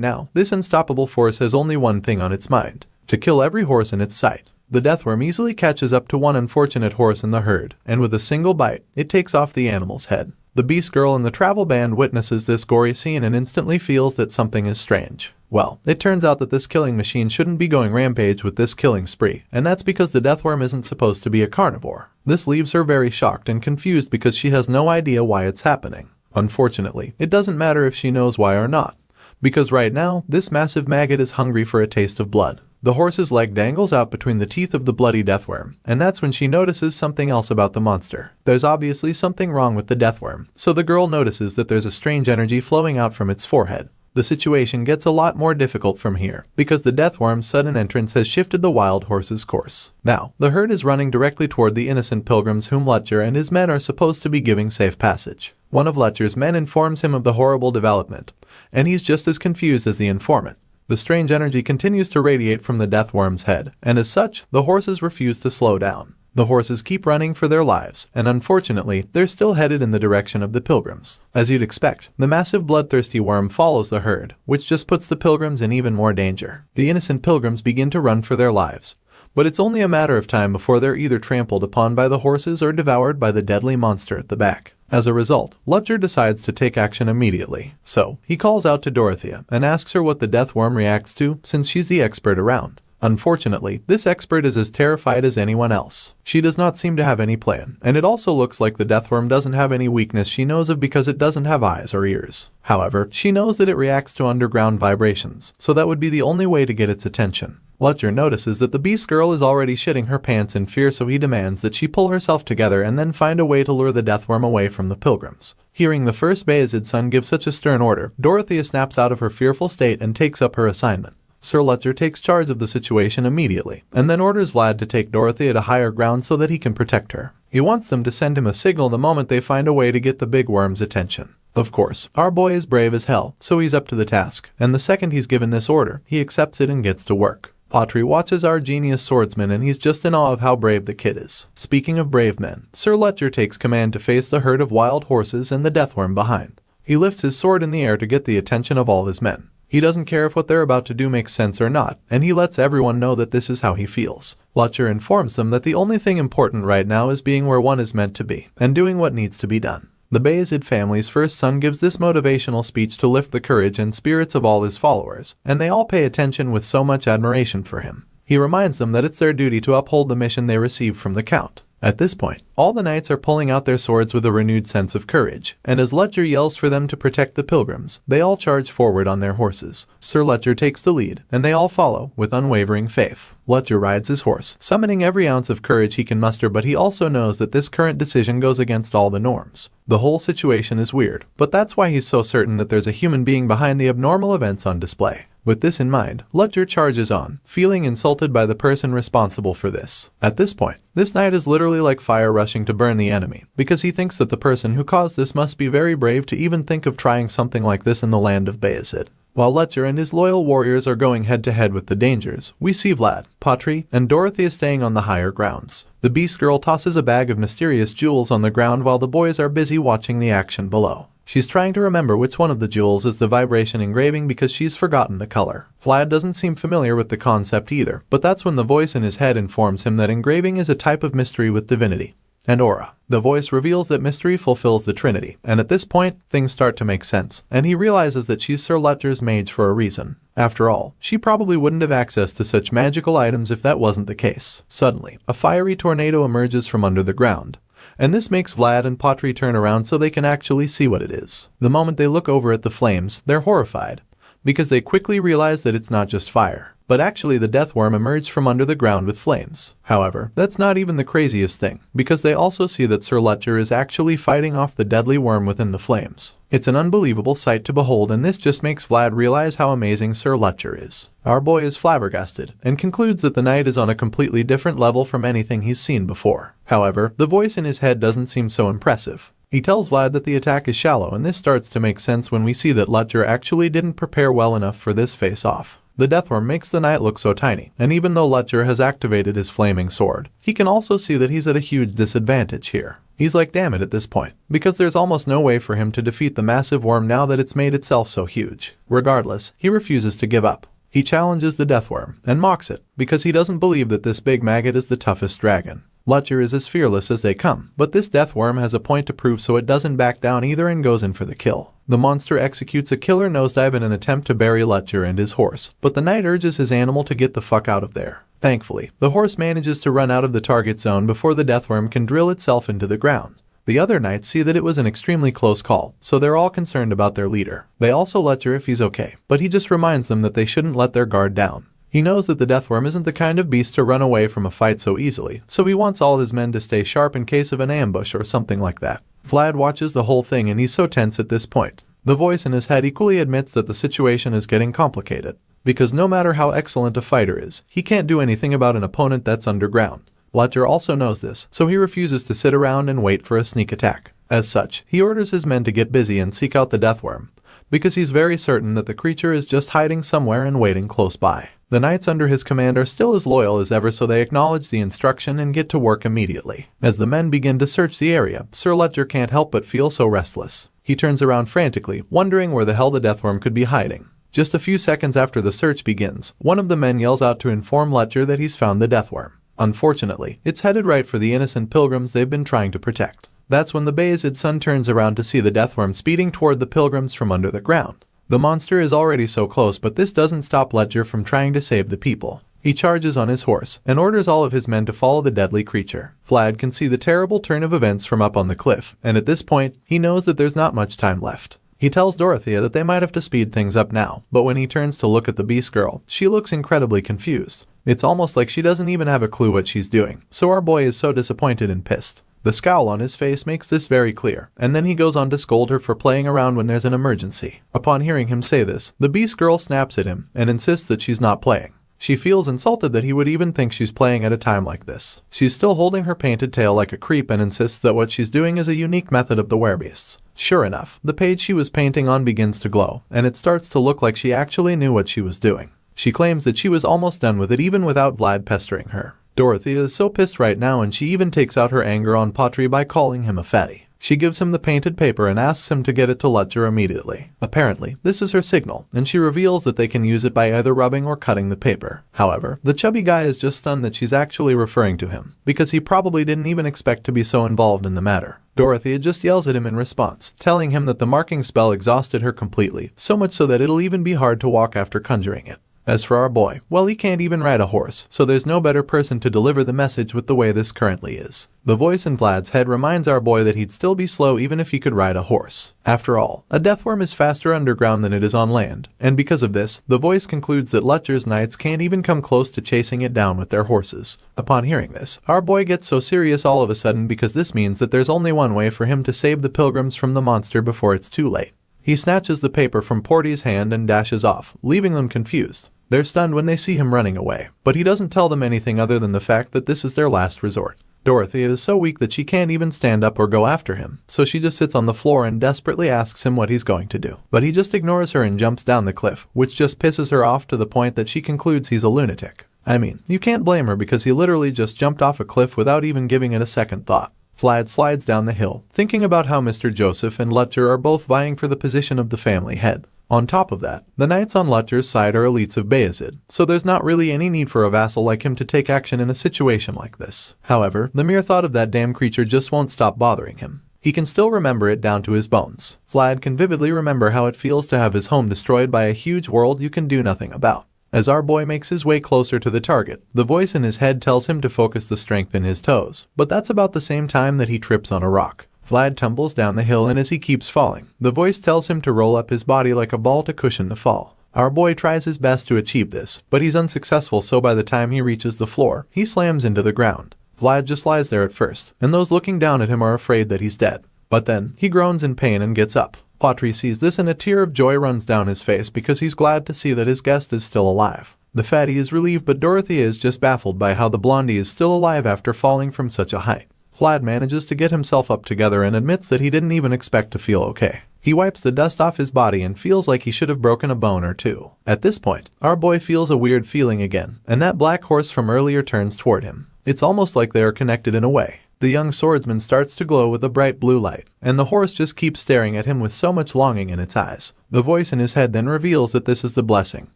now, this unstoppable force has only one thing on its mind: to kill every horse in its sight. The deathworm easily catches up to one unfortunate horse in the herd, and with a single bite, it takes off the animal's head. The beast girl in the travel band witnesses this gory scene and instantly feels that something is strange. Well, it turns out that this killing machine shouldn't be going rampage with this killing spree, and that's because the deathworm isn't supposed to be a carnivore. This leaves her very shocked and confused because she has no idea why it's happening. Unfortunately, it doesn't matter if she knows why or not, because right now, this massive maggot is hungry for a taste of blood. The horse's leg dangles out between the teeth of the bloody deathworm, and that's when she notices something else about the monster. There's obviously something wrong with the deathworm, so the girl notices that there's a strange energy flowing out from its forehead. The situation gets a lot more difficult from here, because the deathworm's sudden entrance has shifted the wild horse's course. Now, the herd is running directly toward the innocent pilgrims whom Lutcher and his men are supposed to be giving safe passage. One of Lutcher's men informs him of the horrible development, and he's just as confused as the informant. The strange energy continues to radiate from the deathworm's head, and as such, the horses refuse to slow down. The horses keep running for their lives, and unfortunately, they're still headed in the direction of the pilgrims. As you'd expect, the massive bloodthirsty worm follows the herd, which just puts the pilgrims in even more danger. The innocent pilgrims begin to run for their lives, but it's only a matter of time before they're either trampled upon by the horses or devoured by the deadly monster at the back. As a result, Lutcher decides to take action immediately. So, he calls out to Dorothea and asks her what the deathworm reacts to, since she's the expert around. Unfortunately, this expert is as terrified as anyone else. She does not seem to have any plan, and it also looks like the deathworm doesn't have any weakness she knows of because it doesn't have eyes or ears. However, she knows that it reacts to underground vibrations, so that would be the only way to get its attention. Lutcher notices that the beast girl is already shitting her pants in fear, so he demands that she pull herself together and then find a way to lure the deathworm away from the pilgrims. Hearing the first Bayezid's son give such a stern order, Dorothea snaps out of her fearful state and takes up her assignment. Sir Lutcher takes charge of the situation immediately, and then orders Vlad to take Dorothea to higher ground so that he can protect her. He wants them to send him a signal the moment they find a way to get the big worm's attention. Of course, our boy is brave as hell, so he's up to the task, and the second he's given this order, he accepts it and gets to work. Patri watches our genius swordsman and he's just in awe of how brave the kid is. Speaking of brave men, Sir Lutcher takes command to face the herd of wild horses and the deathworm behind. He lifts his sword in the air to get the attention of all his men. He doesn't care if what they're about to do makes sense or not, and he lets everyone know that this is how he feels. Lutcher informs them that the only thing important right now is being where one is meant to be, and doing what needs to be done. The Bayezid family's first son gives this motivational speech to lift the courage and spirits of all his followers, and they all pay attention with so much admiration for him. He reminds them that it's their duty to uphold the mission they received from the Count. At this point, all the knights are pulling out their swords with a renewed sense of courage, and as Letcher yells for them to protect the pilgrims, they all charge forward on their horses. Sir Letcher takes the lead, and they all follow with unwavering faith. Letcher rides his horse, summoning every ounce of courage he can muster, but he also knows that this current decision goes against all the norms. The whole situation is weird, but that's why he's so certain that there's a human being behind the abnormal events on display. With this in mind, Letcher charges on, feeling insulted by the person responsible for this. At this point, this knight is literally like fire rushing to burn the enemy, because he thinks that the person who caused this must be very brave to even think of trying something like this in the land of Bayezid. While Letcher and his loyal warriors are going head-to-head with the dangers, we see Vlad, Patri, and Dorothea staying on the higher grounds. The beast girl tosses a bag of mysterious jewels on the ground while the boys are busy watching the action below. She's trying to remember which one of the jewels is the vibration engraving because she's forgotten the color. Vlad doesn't seem familiar with the concept either, but that's when the voice in his head informs him that engraving is a type of mystery with divinity and aura. The voice reveals that mystery fulfills the Trinity, and at this point, things start to make sense, and he realizes that she's Sir Letcher's mage for a reason. After all, she probably wouldn't have access to such magical items if that wasn't the case. Suddenly, a fiery tornado emerges from under the ground, and this makes Vlad and Patri turn around so they can actually see what it is. The moment they look over at the flames, they're horrified, because they quickly realize that it's not just fire, but actually the death worm emerged from under the ground with flames. However, that's not even the craziest thing, because they also see that Sir Letcher is actually fighting off the deadly worm within the flames. It's an unbelievable sight to behold, and this just makes Vlad realize how amazing Sir Letcher is. Our boy is flabbergasted, and concludes that the knight is on a completely different level from anything he's seen before. However, the voice in his head doesn't seem so impressive. He tells Vlad that the attack is shallow, and this starts to make sense when we see that Letcher actually didn't prepare well enough for this face-off. The deathworm makes the knight look so tiny, and even though Letcher has activated his flaming sword, he can also see that he's at a huge disadvantage here. He's like, damn it at this point, because there's almost no way for him to defeat the massive worm now that it's made itself so huge. Regardless, he refuses to give up. He challenges the deathworm, and mocks it, because he doesn't believe that this big maggot is the toughest dragon. Letcher is as fearless as they come, but this deathworm has a point to prove, so it doesn't back down either and goes in for the kill. The monster executes a killer nosedive in an attempt to bury Letcher and his horse, but the knight urges his animal to get the fuck out of there. Thankfully, the horse manages to run out of the target zone before the deathworm can drill itself into the ground. The other knights see that it was an extremely close call, so they're all concerned about their leader. They also Letcher if he's okay, but he just reminds them that they shouldn't let their guard down. He knows that the deathworm isn't the kind of beast to run away from a fight so easily, so he wants all his men to stay sharp in case of an ambush or something like that. Vlad watches the whole thing and he's so tense at this point. The voice in his head equally admits that the situation is getting complicated, because no matter how excellent a fighter is, he can't do anything about an opponent that's underground. Letcher also knows this, so he refuses to sit around and wait for a sneak attack. As such, he orders his men to get busy and seek out the deathworm, because he's very certain that the creature is just hiding somewhere and waiting close by. The knights under his command are still as loyal as ever, so they acknowledge the instruction and get to work immediately. As the men begin to search the area, Sir Letcher can't help but feel so restless. He turns around frantically, wondering where the hell the deathworm could be hiding. Just a few seconds after the search begins, one of the men yells out to inform Letcher that he's found the deathworm. Unfortunately, it's headed right for the innocent pilgrims they've been trying to protect. That's when the Bayezid sun turns around to see the deathworm speeding toward the pilgrims from under the ground. The monster is already so close, but this doesn't stop Letcher from trying to save the people. He charges on his horse and orders all of his men to follow the deadly creature. Vlad can see the terrible turn of events from up on the cliff, and at this point, he knows that there's not much time left. He tells Dorothea that they might have to speed things up now, but when he turns to look at the beast girl, she looks incredibly confused. It's almost like she doesn't even have a clue what she's doing, so our boy is so disappointed and pissed. The scowl on his face makes this very clear, and then he goes on to scold her for playing around when there's an emergency. Upon hearing him say this, the beast girl snaps at him and insists that she's not playing. She feels insulted that he would even think she's playing at a time like this. She's still holding her painted tail like a creep and insists that what she's doing is a unique method of the werebeasts. Sure enough, the page she was painting on begins to glow, and it starts to look like she actually knew what she was doing. She claims that she was almost done with it even without Vlad pestering her. Dorothea is so pissed right now, and she even takes out her anger on Patri by calling him a fatty. She gives him the painted paper and asks him to get it to Letcher immediately. Apparently, this is her signal, and she reveals that they can use it by either rubbing or cutting the paper. However, the chubby guy is just stunned that she's actually referring to him, because he probably didn't even expect to be so involved in the matter. Dorothea just yells at him in response, telling him that the marking spell exhausted her completely, so much so that it'll even be hard to walk after conjuring it. As for our boy, well, he can't even ride a horse, so there's no better person to deliver the message with the way this currently is. The voice in Vlad's head reminds our boy that he'd still be slow even if he could ride a horse. After all, a deathworm is faster underground than it is on land, and because of this, the voice concludes that Lutcher's knights can't even come close to chasing it down with their horses. Upon hearing this, our boy gets so serious all of a sudden because this means that there's only one way for him to save the pilgrims from the monster before it's too late. He snatches the paper from Porty's hand and dashes off, leaving them confused. They're stunned when they see him running away, but he doesn't tell them anything other than the fact that this is their last resort. Dorothy is so weak that she can't even stand up or go after him, so she just sits on the floor and desperately asks him what he's going to do. But he just ignores her and jumps down the cliff, which just pisses her off to the point that she concludes he's a lunatic. I mean, you can't blame her because he literally just jumped off a cliff without even giving it a second thought. Vlad slides down the hill, thinking about how Mr. Joseph and Lutcher are both vying for the position of the family head. On top of that, the knights on Lutcher's side are elites of Bayezid, so there's not really any need for a vassal like him to take action in a situation like this. However, the mere thought of that damn creature just won't stop bothering him. He can still remember it down to his bones. Vlad can vividly remember how it feels to have his home destroyed by a huge world you can do nothing about. As our boy makes his way closer to the target, the voice in his head tells him to focus the strength in his toes, but that's about the same time that he trips on a rock. Vlad tumbles down the hill, and as he keeps falling, the voice tells him to roll up his body like a ball to cushion the fall. Our boy tries his best to achieve this, but he's unsuccessful, so by the time he reaches the floor, he slams into the ground. Vlad just lies there at first, and those looking down at him are afraid that he's dead. But then, he groans in pain and gets up. Patry sees this and a tear of joy runs down his face because he's glad to see that his guest is still alive. The fatty is relieved, but Dorothy is just baffled by how the blondie is still alive after falling from such a height. Vlad manages to get himself up together and admits that he didn't even expect to feel okay. He wipes the dust off his body and feels like he should have broken a bone or two. At this point, our boy feels a weird feeling again, and that black horse from earlier turns toward him. It's almost like they are connected in a way. The young swordsman starts to glow with a bright blue light, and the horse just keeps staring at him with so much longing in its eyes. The voice in his head then reveals that this is the blessing,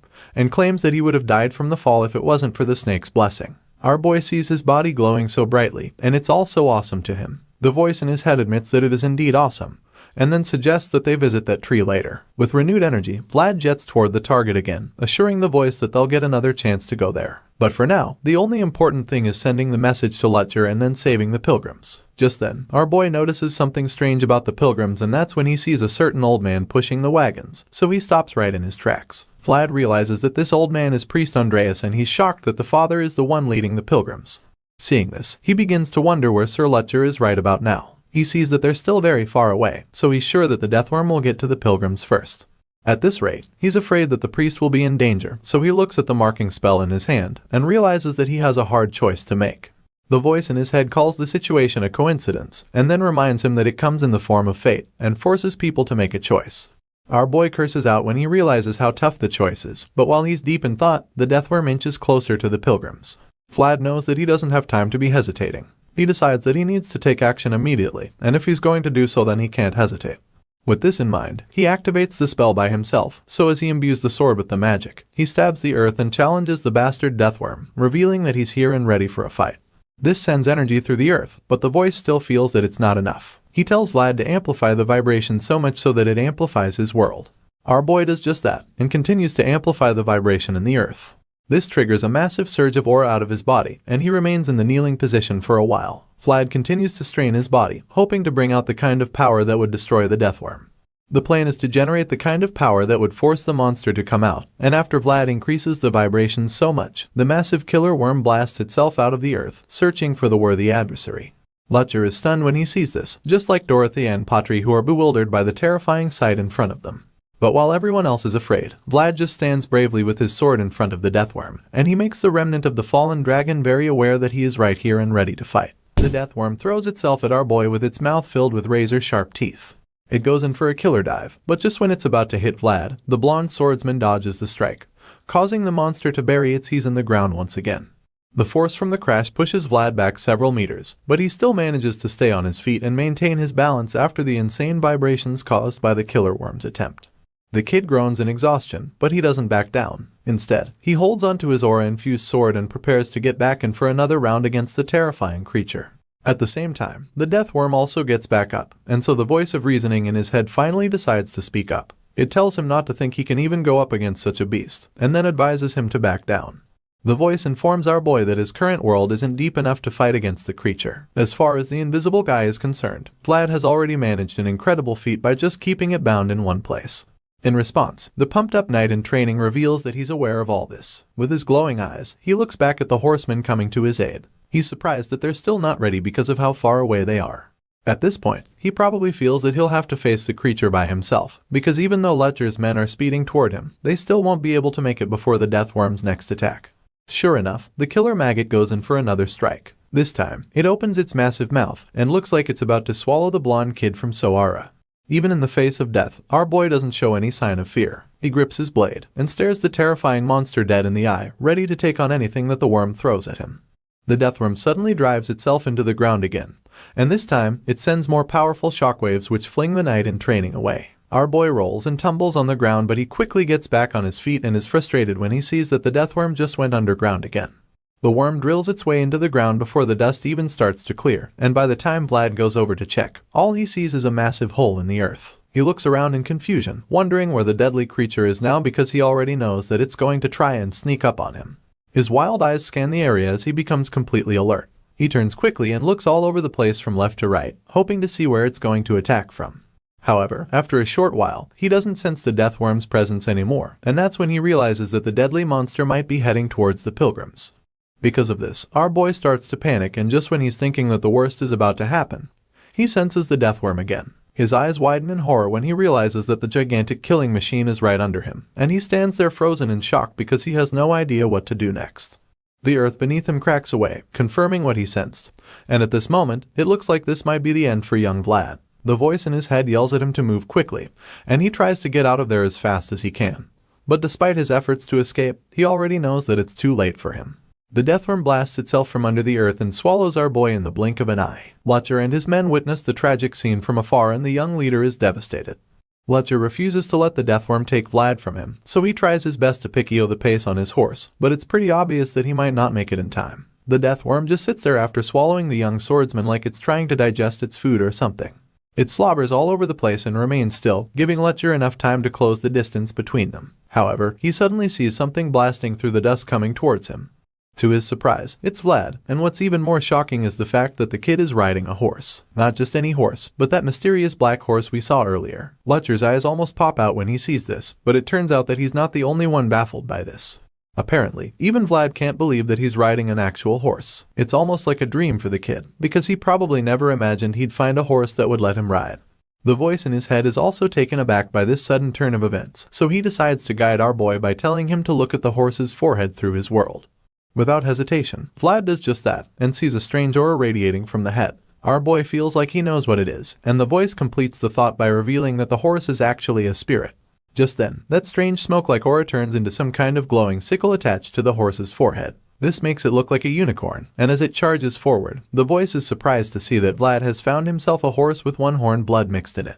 and claims that he would have died from the fall if it wasn't for the snake's blessing. Our boy sees his body glowing so brightly, and it's all so awesome to him. The voice in his head admits that it is indeed awesome, and then suggests that they visit that tree later. With renewed energy, Vlad jets toward the target again, assuring the voice that they'll get another chance to go there. But for now, the only important thing is sending the message to Lutcher and then saving the pilgrims. Just then, our boy notices something strange about the pilgrims, and that's when he sees a certain old man pushing the wagons, so he stops right in his tracks. Vlad realizes that this old man is Priest Andreas, and he's shocked that the father is the one leading the pilgrims. Seeing this, he begins to wonder where Sir Lutcher is right about now. He sees that they're still very far away, so he's sure that the deathworm will get to the pilgrims first. At this rate, he's afraid that the priest will be in danger, so he looks at the marking spell in his hand and realizes that he has a hard choice to make. The voice in his head calls the situation a coincidence, and then reminds him that it comes in the form of fate and forces people to make a choice. Our boy curses out when he realizes how tough the choice is, but while he's deep in thought, the deathworm inches closer to the pilgrims. Vlad knows that he doesn't have time to be hesitating. He decides that he needs to take action immediately, and if he's going to do so, then he can't hesitate. With this in mind, he activates the spell by himself, so as he imbues the sword with the magic, he stabs the earth and challenges the bastard deathworm, revealing that he's here and ready for a fight. This sends energy through the earth, but the voice still feels that it's not enough. He tells Vlad to amplify the vibration so much so that it amplifies his world. Our boy does just that, and continues to amplify the vibration in the earth. This triggers a massive surge of aura out of his body, and he remains in the kneeling position for a while. Vlad continues to strain his body, hoping to bring out the kind of power that would destroy the deathworm. The plan is to generate the kind of power that would force the monster to come out, and after Vlad increases the vibrations so much, the massive killer worm blasts itself out of the earth, searching for the worthy adversary. Lutcher is stunned when he sees this, just like Dorothy and Patry, who are bewildered by the terrifying sight in front of them. But while everyone else is afraid, Vlad just stands bravely with his sword in front of the deathworm, and he makes the remnant of the fallen dragon very aware that he is right here and ready to fight. The deathworm throws itself at our boy with its mouth filled with razor-sharp teeth. It goes in for a killer dive, but just when it's about to hit Vlad, the blonde swordsman dodges the strike, causing the monster to bury its heels in the ground once again. The force from the crash pushes Vlad back several meters, but he still manages to stay on his feet and maintain his balance after the insane vibrations caused by the killer worm's attempt. The kid groans in exhaustion, but he doesn't back down. Instead, he holds onto his aura-infused sword and prepares to get back in for another round against the terrifying creature. At the same time, the deathworm also gets back up, and so the voice of reasoning in his head finally decides to speak up. It tells him not to think he can even go up against such a beast, and then advises him to back down. The voice informs our boy that his current world isn't deep enough to fight against the creature. As far as the invisible guy is concerned, Vlad has already managed an incredible feat by just keeping it bound in one place. In response, the pumped-up knight in training reveals that he's aware of all this. With his glowing eyes, he looks back at the horsemen coming to his aid. He's surprised that they're still not ready because of how far away they are. At this point, he probably feels that he'll have to face the creature by himself, because even though Lutcher's men are speeding toward him, they still won't be able to make it before the Deathworm's next attack. Sure enough, the killer maggot goes in for another strike. This time, it opens its massive mouth and looks like it's about to swallow the blonde kid from Sara. Even in the face of death, our boy doesn't show any sign of fear. He grips his blade and stares the terrifying monster dead in the eye, ready to take on anything that the worm throws at him. The Deathworm suddenly drives itself into the ground again, and this time, it sends more powerful shockwaves which fling the knight in training away. Our boy rolls and tumbles on the ground, but he quickly gets back on his feet and is frustrated when he sees that the Deathworm just went underground again. The worm drills its way into the ground before the dust even starts to clear, and by the time Vlad goes over to check, all he sees is a massive hole in the earth. He looks around in confusion, wondering where the deadly creature is now because he already knows that it's going to try and sneak up on him. His wild eyes scan the area as he becomes completely alert. He turns quickly and looks all over the place from left to right, hoping to see where it's going to attack from. However, after a short while, he doesn't sense the Deathworm's presence anymore, and that's when he realizes that the deadly monster might be heading towards the pilgrims. Because of this, our boy starts to panic, and just when he's thinking that the worst is about to happen, he senses the Deathworm again. His eyes widen in horror when he realizes that the gigantic killing machine is right under him, and he stands there frozen in shock because he has no idea what to do next. The earth beneath him cracks away, confirming what he sensed, and at this moment, it looks like this might be the end for young Vlad. The voice in his head yells at him to move quickly, and he tries to get out of there as fast as he can. But despite his efforts to escape, he already knows that it's too late for him. The Deathworm blasts itself from under the earth and swallows our boy in the blink of an eye. Lutcher and his men witness the tragic scene from afar, and the young leader is devastated. Lutcher refuses to let the Deathworm take Vlad from him, so he tries his best to pick-yo the pace on his horse, but it's pretty obvious that he might not make it in time. The Deathworm just sits there after swallowing the young swordsman like it's trying to digest its food or something. It slobbers all over the place and remains still, giving Lutcher enough time to close the distance between them. However, he suddenly sees something blasting through the dust coming towards him. To his surprise, it's Vlad, and what's even more shocking is the fact that the kid is riding a horse. Not just any horse, but that mysterious black horse we saw earlier. Lutcher's eyes almost pop out when he sees this, but it turns out that he's not the only one baffled by this. Apparently, even Vlad can't believe that he's riding an actual horse. It's almost like a dream for the kid, because he probably never imagined he'd find a horse that would let him ride. The voice in his head is also taken aback by this sudden turn of events, so he decides to guide our boy by telling him to look at the horse's forehead through his world. Without hesitation, Vlad does just that, and sees a strange aura radiating from the head. Our boy feels like he knows what it is, and the voice completes the thought by revealing that the horse is actually a spirit. Just then, that strange smoke-like aura turns into some kind of glowing sickle attached to the horse's forehead. This makes it look like a unicorn, and as it charges forward, the voice is surprised to see that Vlad has found himself a horse with one horn blood mixed in it.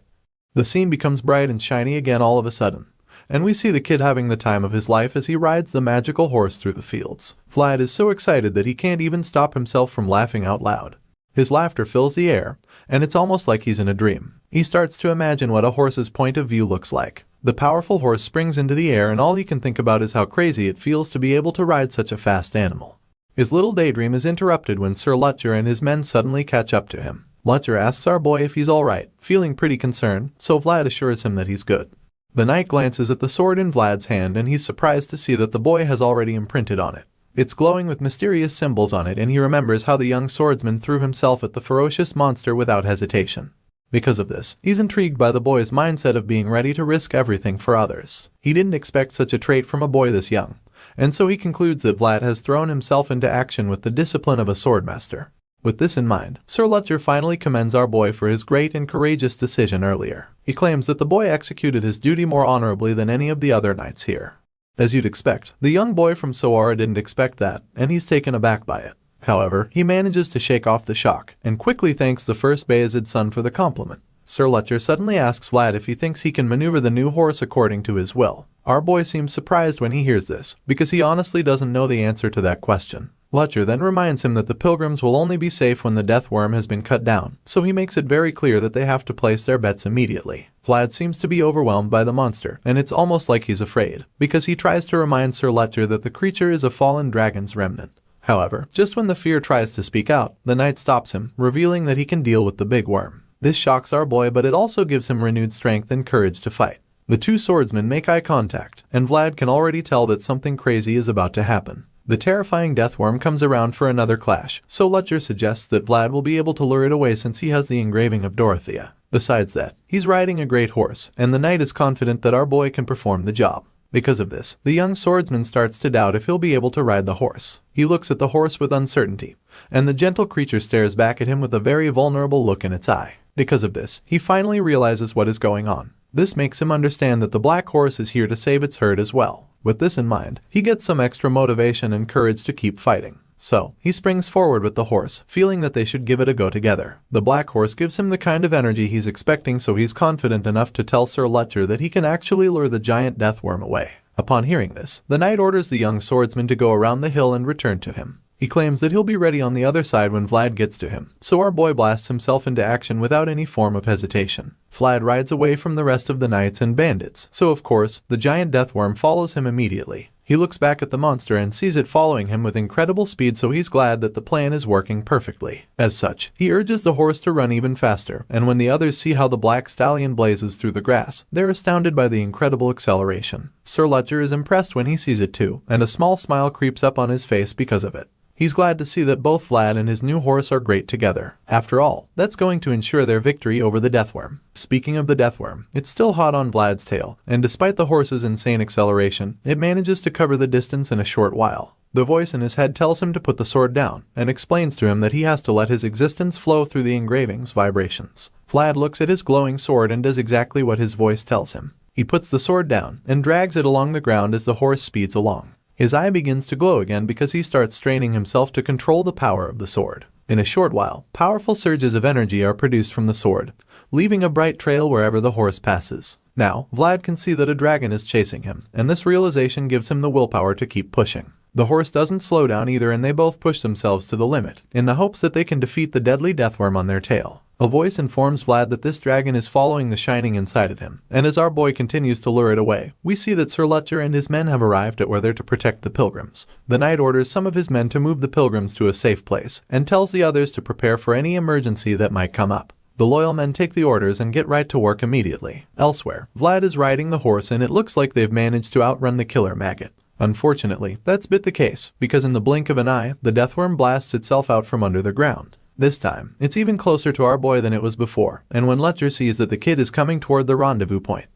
The scene becomes bright and shiny again all of a sudden, and we see the kid having the time of his life as he rides the magical horse through the fields. Vlad is so excited that he can't even stop himself from laughing out loud. His laughter fills the air, and it's almost like he's in a dream. He starts to imagine what a horse's point of view looks like. The powerful horse springs into the air, and all he can think about is how crazy it feels to be able to ride such a fast animal. His little daydream is interrupted when Sir Lutcher and his men suddenly catch up to him. Lutcher asks our boy if he's alright, feeling pretty concerned, so Vlad assures him that he's good. The knight glances at the sword in Vlad's hand, and he's surprised to see that the boy has already imprinted on it. It's glowing with mysterious symbols on it, and he remembers how the young swordsman threw himself at the ferocious monster without hesitation. Because of this, he's intrigued by the boy's mindset of being ready to risk everything for others. He didn't expect such a trait from a boy this young, and so he concludes that Vlad has thrown himself into action with the discipline of a swordmaster. With this in mind, Sir Lutcher finally commends our boy for his great and courageous decision earlier. He claims that the boy executed his duty more honorably than any of the other knights here. As you'd expect, the young boy from Sara didn't expect that, and he's taken aback by it. However, he manages to shake off the shock, and quickly thanks the first Bayezid's son for the compliment. Sir Lutcher suddenly asks Vlad if he thinks he can maneuver the new horse according to his will. Our boy seems surprised when he hears this, because he honestly doesn't know the answer to that question. Lutcher then reminds him that the pilgrims will only be safe when the death worm has been cut down, so he makes it very clear that they have to place their bets immediately. Vlad seems to be overwhelmed by the monster, and it's almost like he's afraid, because he tries to remind Sir Lutcher that the creature is a fallen dragon's remnant. However, just when the fear tries to speak out, the knight stops him, revealing that he can deal with the big worm. This shocks our boy, but it also gives him renewed strength and courage to fight. The two swordsmen make eye contact, and Vlad can already tell that something crazy is about to happen. The terrifying deathworm comes around for another clash, so Lutcher suggests that Vlad will be able to lure it away since he has the engraving of Dorothea. Besides that, he's riding a great horse, and the knight is confident that our boy can perform the job. Because of this, the young swordsman starts to doubt if he'll be able to ride the horse. He looks at the horse with uncertainty, and the gentle creature stares back at him with a very vulnerable look in its eye. Because of this, he finally realizes what is going on. This makes him understand that the black horse is here to save its herd as well. With this in mind, he gets some extra motivation and courage to keep fighting. So, he springs forward with the horse, feeling that they should give it a go together. The black horse gives him the kind of energy he's expecting, so he's confident enough to tell Sir Lutcher that he can actually lure the giant deathworm away. Upon hearing this, the knight orders the young swordsman to go around the hill and return to him. He claims that he'll be ready on the other side when Vlad gets to him, so our boy blasts himself into action without any form of hesitation. Vlad rides away from the rest of the knights and bandits, so of course, the giant deathworm follows him immediately. He looks back at the monster and sees it following him with incredible speed, so he's glad that the plan is working perfectly. As such, he urges the horse to run even faster, and when the others see how the black stallion blazes through the grass, they're astounded by the incredible acceleration. Sir Lutcher is impressed when he sees it too, and a small smile creeps up on his face because of it. He's glad to see that both Vlad and his new horse are great together. After all, that's going to ensure their victory over the deathworm. Speaking of the deathworm, it's still hot on Vlad's tail, and despite the horse's insane acceleration, it manages to cover the distance in a short while. The voice in his head tells him to put the sword down, and explains to him that he has to let his existence flow through the engraving's vibrations. Vlad looks at his glowing sword and does exactly what his voice tells him. He puts the sword down, and drags it along the ground as the horse speeds along. His eye begins to glow again because he starts straining himself to control the power of the sword. In a short while, powerful surges of energy are produced from the sword, leaving a bright trail wherever the horse passes. Now, Vlad can see that a dragon is chasing him, and this realization gives him the willpower to keep pushing. The horse doesn't slow down either, and they both push themselves to the limit, in the hopes that they can defeat the deadly deathworm on their tail. A voice informs Vlad that this dragon is following the shining inside of him, and as our boy continues to lure it away, we see that Sir Lutcher and his men have arrived at where they're to protect the pilgrims. The knight orders some of his men to move the pilgrims to a safe place, and tells the others to prepare for any emergency that might come up. The loyal men take the orders and get right to work immediately. Elsewhere, Vlad is riding the horse, and it looks like they've managed to outrun the killer maggot. Unfortunately, that's been the case, because in the blink of an eye, the deathworm blasts itself out from under the ground. This time, it's even closer to our boy than it was before, and when Lutcher sees that the kid is coming toward the rendezvous point,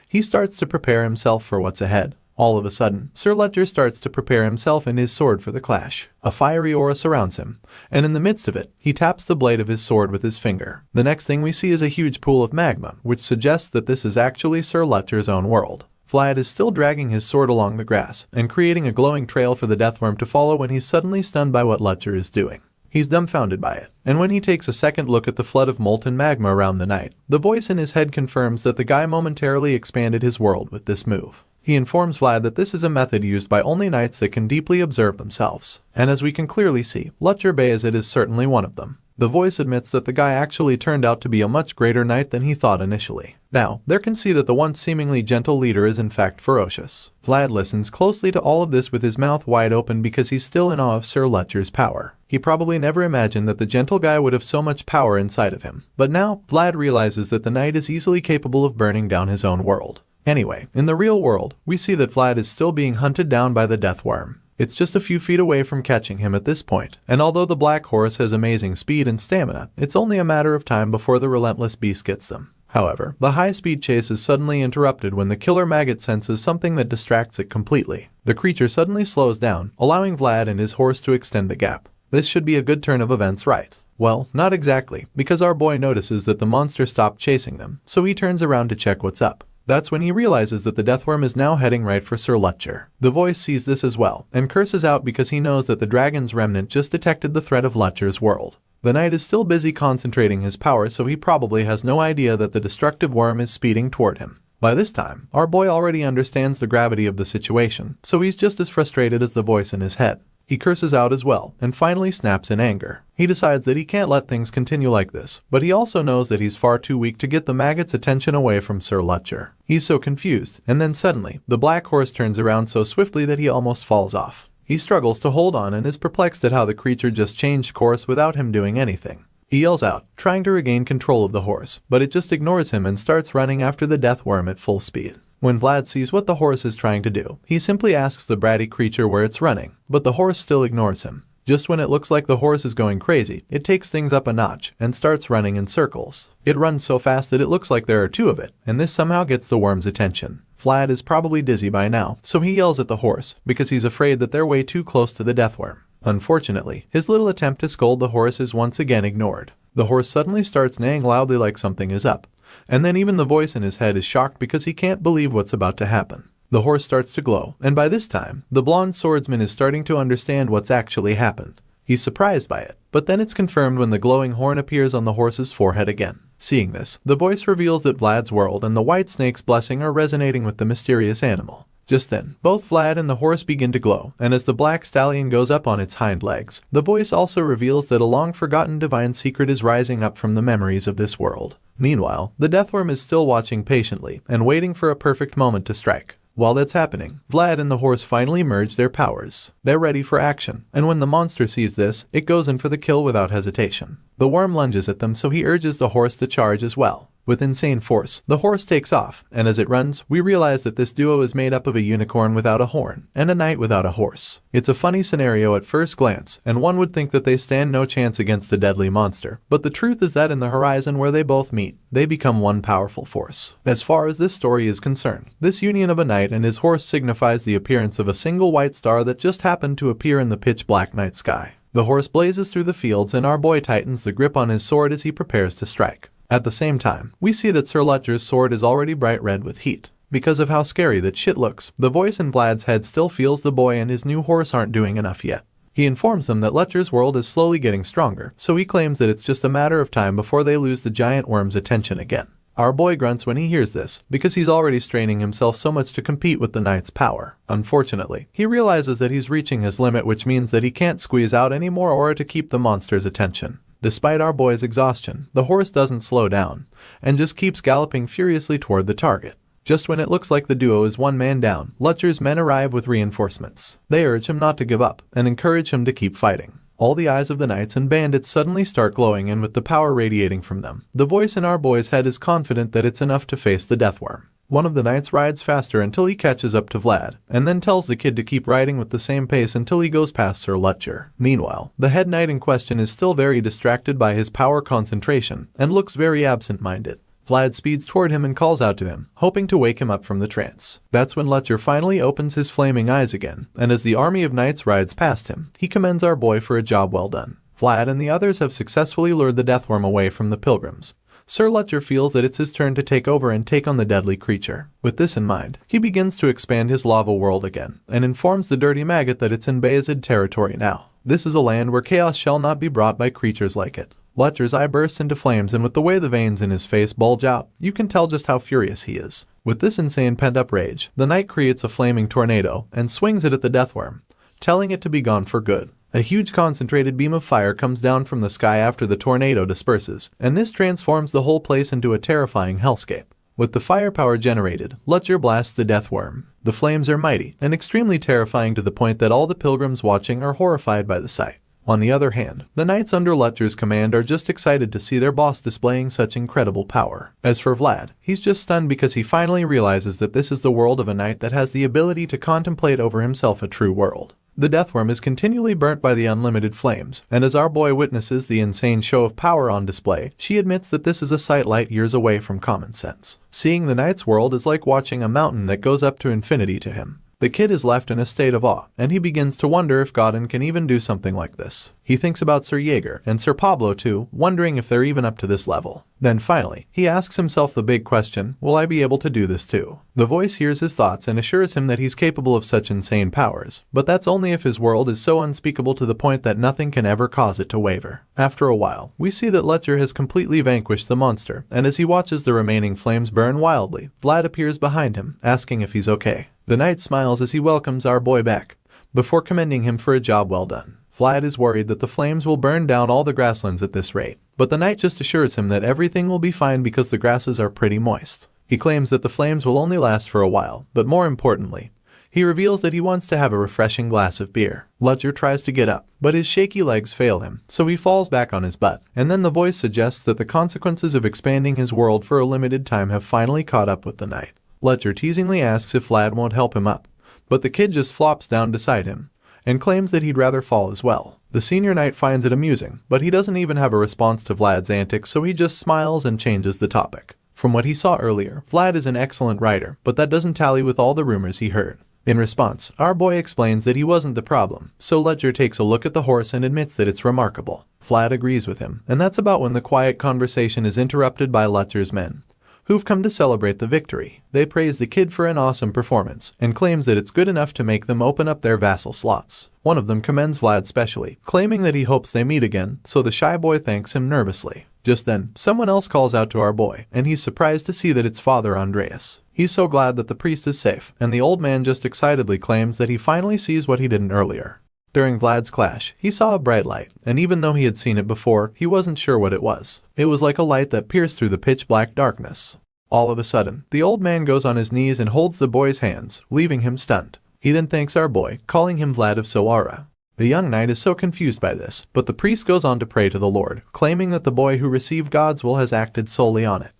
he starts to prepare himself for what's ahead. All of a sudden, Sir Lutcher starts to prepare himself and his sword for the clash. A fiery aura surrounds him, and in the midst of it, he taps the blade of his sword with his finger. The next thing we see is a huge pool of magma, which suggests that this is actually Sir Lutcher's own world. Vlad is still dragging his sword along the grass, and creating a glowing trail for the deathworm to follow when he's suddenly stunned by what Lutcher is doing. He's dumbfounded by it, and when he takes a second look at the flood of molten magma around the knight, the voice in his head confirms that the guy momentarily expanded his world with this move. He informs Vlad that this is a method used by only knights that can deeply observe themselves, and as we can clearly see, Lutcher Bayezid is certainly one of them. The voice admits that the guy actually turned out to be a much greater knight than he thought initially. Now, there can see that the once seemingly gentle leader is in fact ferocious. Vlad listens closely to all of this with his mouth wide open because he's still in awe of Sir Lutcher's power. He probably never imagined that the gentle guy would have so much power inside of him. But now, Vlad realizes that the knight is easily capable of burning down his own world. Anyway, in the real world, we see that Vlad is still being hunted down by the deathworm. It's just a few feet away from catching him at this point, and although the black horse has amazing speed and stamina, it's only a matter of time before the relentless beast gets them. However, the high-speed chase is suddenly interrupted when the killer maggot senses something that distracts it completely. The creature suddenly slows down, allowing Vlad and his horse to extend the gap. This should be a good turn of events, right? Well, not exactly, because our boy notices that the monster stopped chasing them, so he turns around to check what's up. That's when he realizes that the deathworm is now heading right for Sir Lutcher. The voice sees this as well, and curses out because he knows that the dragon's remnant just detected the threat of Lutcher's world. The knight is still busy concentrating his power, so he probably has no idea that the destructive worm is speeding toward him. By this time, our boy already understands the gravity of the situation, so he's just as frustrated as the voice in his head. He curses out as well, and finally snaps in anger. He decides that he can't let things continue like this, but he also knows that he's far too weak to get the maggot's attention away from Sir Stangga. He's so confused, and then suddenly, the black horse turns around so swiftly that he almost falls off. He struggles to hold on and is perplexed at how the creature just changed course without him doing anything. He yells out, trying to regain control of the horse, but it just ignores him and starts running after the death worm at full speed. When Vlad sees what the horse is trying to do, he simply asks the bratty creature where it's running, but the horse still ignores him. Just when it looks like the horse is going crazy, it takes things up a notch and starts running in circles. It runs so fast that it looks like there are two of it, and this somehow gets the worm's attention. Vlad is probably dizzy by now, so he yells at the horse because he's afraid that they're way too close to the death worm. Unfortunately, his little attempt to scold the horse is once again ignored. The horse suddenly starts neighing loudly like something is up, and then even the voice in his head is shocked because he can't believe what's about to happen. The horse starts to glow, and by this time, the blonde swordsman is starting to understand what's actually happened. He's surprised by it, but then it's confirmed when the glowing horn appears on the horse's forehead again. Seeing this, the voice reveals that Vlad's world and the white snake's blessing are resonating with the mysterious animal. Just then, both Vlad and the horse begin to glow, and as the black stallion goes up on its hind legs, the voice also reveals that a long-forgotten divine secret is rising up from the memories of this world. Meanwhile, the deathworm is still watching patiently and waiting for a perfect moment to strike. While that's happening, Vlad and the horse finally merge their powers. They're ready for action, and when the monster sees this, it goes in for the kill without hesitation. The worm lunges at them, so he urges the horse to charge as well. With insane force, the horse takes off, and as it runs, we realize that this duo is made up of a unicorn without a horn and a knight without a horse. It's a funny scenario at first glance, and one would think that they stand no chance against the deadly monster, but the truth is that in the horizon where they both meet, they become one powerful force. As far as this story is concerned, this union of a knight and his horse signifies the appearance of a single white star that just happened to appear in the pitch-black night sky. The horse blazes through the fields, and our boy tightens the grip on his sword as he prepares to strike. At the same time, we see that Sir Stangga's sword is already bright red with heat. Because of how scary that shit looks, the voice in Vlad's head still feels the boy and his new horse aren't doing enough yet. He informs them that Stangga's world is slowly getting stronger, so he claims that it's just a matter of time before they lose the giant worm's attention again. Our boy grunts when he hears this, because he's already straining himself so much to compete with the knight's power. Unfortunately, he realizes that he's reaching his limit, which means that he can't squeeze out any more aura to keep the monster's attention. Despite our boy's exhaustion, the horse doesn't slow down, and just keeps galloping furiously toward the target. Just when it looks like the duo is one man down, Stangga's men arrive with reinforcements. They urge him not to give up, and encourage him to keep fighting. All the eyes of the knights and bandits suddenly start glowing, and with the power radiating from them, the voice in our boy's head is confident that it's enough to face the deathworm. One of the knights rides faster until he catches up to Vlad, and then tells the kid to keep riding with the same pace until he goes past Sir Stangga. Meanwhile, the head knight in question is still very distracted by his power concentration, and looks very absent-minded. Vlad speeds toward him and calls out to him, hoping to wake him up from the trance. That's when Stangga finally opens his flaming eyes again, and as the army of knights rides past him, he commends our boy for a job well done. Vlad and the others have successfully lured the deathworm away from the pilgrims. Sir Stangga feels that it's his turn to take over and take on the deadly creature. With this in mind, he begins to expand his lava world again, and informs the dirty maggot that it's in Bayezid territory now. This is a land where chaos shall not be brought by creatures like it. Stangga's eye bursts into flames, and with the way the veins in his face bulge out, you can tell just how furious he is. With this insane pent-up rage, the knight creates a flaming tornado and swings it at the deathworm, telling it to be gone for good. A huge concentrated beam of fire comes down from the sky after the tornado disperses, and this transforms the whole place into a terrifying hellscape. With the firepower generated, Stangga blasts the deathworm. The flames are mighty and extremely terrifying to the point that all the pilgrims watching are horrified by the sight. On the other hand, the knights under Stangga's command are just excited to see their boss displaying such incredible power. As for Vlad, he's just stunned because he finally realizes that this is the world of a knight that has the ability to contemplate over himself a true world. The deathworm is continually burnt by the unlimited flames, and as our boy witnesses the insane show of power on display, she admits that this is a sight light years away from common sense. Seeing the knight's world is like watching a mountain that goes up to infinity to him. The kid is left in a state of awe, and he begins to wonder if Godin can even do something like this. He thinks about Sir Jaeger and Sir Pablo too, wondering if they're even up to this level. Then finally, he asks himself the big question, will I be able to do this too? The voice hears his thoughts and assures him that he's capable of such insane powers, but that's only if his world is so unspeakable to the point that nothing can ever cause it to waver. After a while, we see that Stangga has completely vanquished the monster, and as he watches the remaining flames burn wildly, Vlad appears behind him, asking if he's okay. The knight smiles as he welcomes our boy back, before commending him for a job well done. Vlad is worried that the flames will burn down all the grasslands at this rate, but the knight just assures him that everything will be fine because the grasses are pretty moist. He claims that the flames will only last for a while, but more importantly, he reveals that he wants to have a refreshing glass of beer. Ludger tries to get up, but his shaky legs fail him, so he falls back on his butt, and then the voice suggests that the consequences of expanding his world for a limited time have finally caught up with the knight. Ludger teasingly asks if Vlad won't help him up, but the kid just flops down beside him, and claims that he'd rather fall as well. The senior knight finds it amusing, but he doesn't even have a response to Vlad's antics, so he just smiles and changes the topic. From what he saw earlier, Vlad is an excellent writer, but that doesn't tally with all the rumors he heard. In response, our boy explains that he wasn't the problem, so Ludger takes a look at the horse and admits that it's remarkable. Vlad agrees with him, and that's about when the quiet conversation is interrupted by Ludger's men, who've come to celebrate the victory. They praise the kid for an awesome performance, and claims that it's good enough to make them open up their vassal slots. One of them commends Vlad specially, claiming that he hopes they meet again, so the shy boy thanks him nervously. Just then, someone else calls out to our boy, and he's surprised to see that it's Father Andreas. He's so glad that the priest is safe, and the old man just excitedly claims that he finally sees what he didn't earlier. During Vlad's clash, he saw a bright light, and even though he had seen it before, he wasn't sure what it was. It was like a light that pierced through the pitch-black darkness. All of a sudden, the old man goes on his knees and holds the boy's hands, leaving him stunned. He then thanks our boy, calling him Vlad of Sara. The young knight is so confused by this, but the priest goes on to pray to the Lord, claiming that the boy who received God's will has acted solely on it.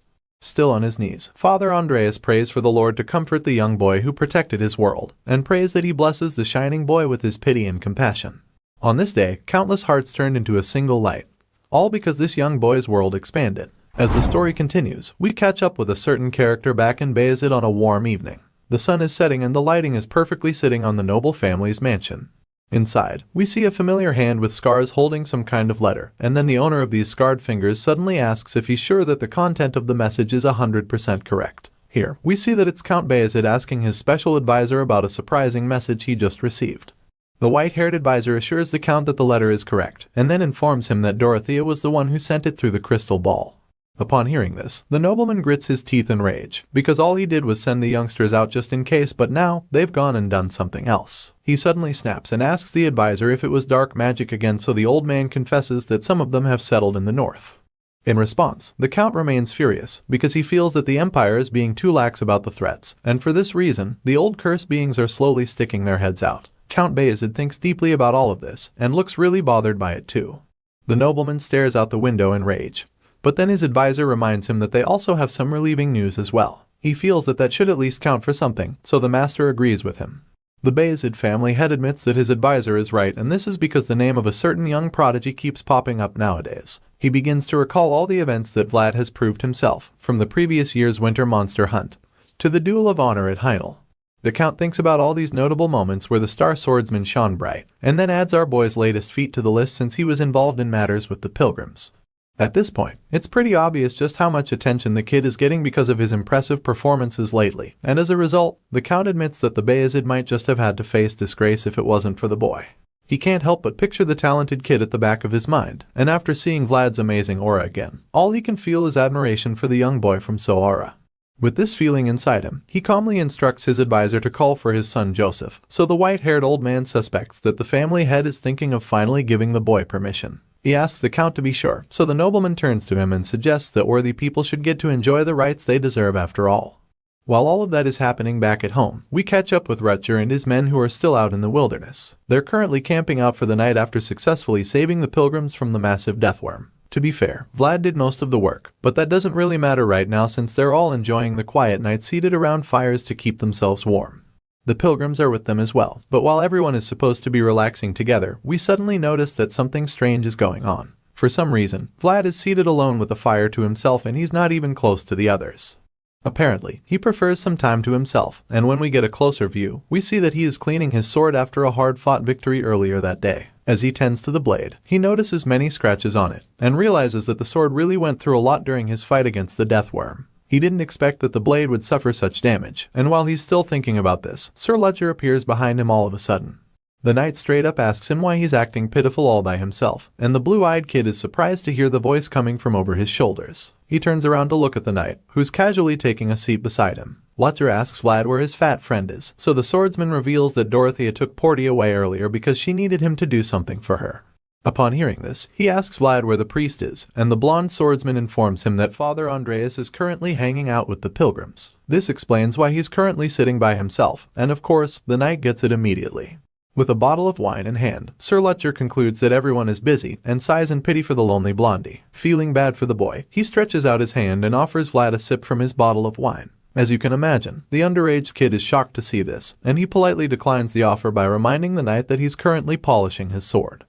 Still on his knees, Father Andreas prays for the Lord to comfort the young boy who protected his world, and prays that he blesses the shining boy with his pity and compassion. On this day, countless hearts turned into a single light, all because this young boy's world expanded. As the story continues, we catch up with a certain character back in Bayezid on a warm evening. The sun is setting and the lighting is perfectly sitting on the noble family's mansion. Inside, we see a familiar hand with scars holding some kind of letter, and then the owner of these scarred fingers suddenly asks if he's sure that the content of the message is 100% correct. Here, we see that it's Count Bayezid asking his special advisor about a surprising message he just received. The white-haired advisor assures the Count that the letter is correct, and then informs him that Dorothea was the one who sent it through the crystal ball. Upon hearing this, the nobleman grits his teeth in rage, because all he did was send the youngsters out just in case, but now they've gone and done something else. He suddenly snaps and asks the advisor if it was dark magic again, so the old man confesses that some of them have settled in the north. In response, the Count remains furious, because he feels that the Empire is being too lax about the threats, and for this reason, the old cursed beings are slowly sticking their heads out. Count Bayezid thinks deeply about all of this, and looks really bothered by it too. The nobleman stares out the window in rage. But then his advisor reminds him that they also have some relieving news as well. He feels that that should at least count for something, so the master agrees with him. The Bayezid family head admits that his advisor is right, and this is because the name of a certain young prodigy keeps popping up nowadays. He begins to recall all the events that Vlad has proved himself, from the previous year's winter monster hunt to the duel of honor at Yahello. The Count thinks about all these notable moments where the star swordsman shone bright, and then adds our boy's latest feat to the list since he was involved in matters with the pilgrims. At this point, it's pretty obvious just how much attention the kid is getting because of his impressive performances lately, and as a result, the Count admits that the Bayezid might just have had to face disgrace if it wasn't for the boy. He can't help but picture the talented kid at the back of his mind, and after seeing Vlad's amazing aura again, all he can feel is admiration for the young boy from Sara. With this feeling inside him, he calmly instructs his advisor to call for his son Joseph, so the white-haired old man suspects that the family head is thinking of finally giving the boy permission. He asks the Count to be sure, so the nobleman turns to him and suggests that worthy people should get to enjoy the rights they deserve after all. While all of that is happening back at home, we catch up with Rutger and his men who are still out in the wilderness. They're currently camping out for the night after successfully saving the pilgrims from the massive deathworm. To be fair, Vlad did most of the work, but that doesn't really matter right now since they're all enjoying the quiet night seated around fires to keep themselves warm. The pilgrims are with them as well, but while everyone is supposed to be relaxing together, we suddenly notice that something strange is going on. For some reason, Vlad is seated alone with the fire to himself and he's not even close to the others. Apparently, he prefers some time to himself, and when we get a closer view, we see that he is cleaning his sword after a hard-fought victory earlier that day. As he tends to the blade, he notices many scratches on it, and realizes that the sword really went through a lot during his fight against the deathworm. He didn't expect that the blade would suffer such damage, and while he's still thinking about this, Sir Ludger appears behind him all of a sudden. The knight straight up asks him why he's acting pitiful all by himself, and the blue-eyed kid is surprised to hear the voice coming from over his shoulders. He turns around to look at the knight, who's casually taking a seat beside him. Lutcher asks Vlad where his fat friend is, so the swordsman reveals that Dorothea took Porty away earlier because she needed him to do something for her. Upon hearing this, he asks Vlad where the priest is, and the blonde swordsman informs him that Father Andreas is currently hanging out with the pilgrims. This explains why he's currently sitting by himself, and of course, the knight gets it immediately. With a bottle of wine in hand, Sir Lutcher concludes that everyone is busy and sighs in pity for the lonely blondie. Feeling bad for the boy, he stretches out his hand and offers Vlad a sip from his bottle of wine. As you can imagine, the underage kid is shocked to see this, and he politely declines the offer by reminding the knight that he's currently polishing his sword.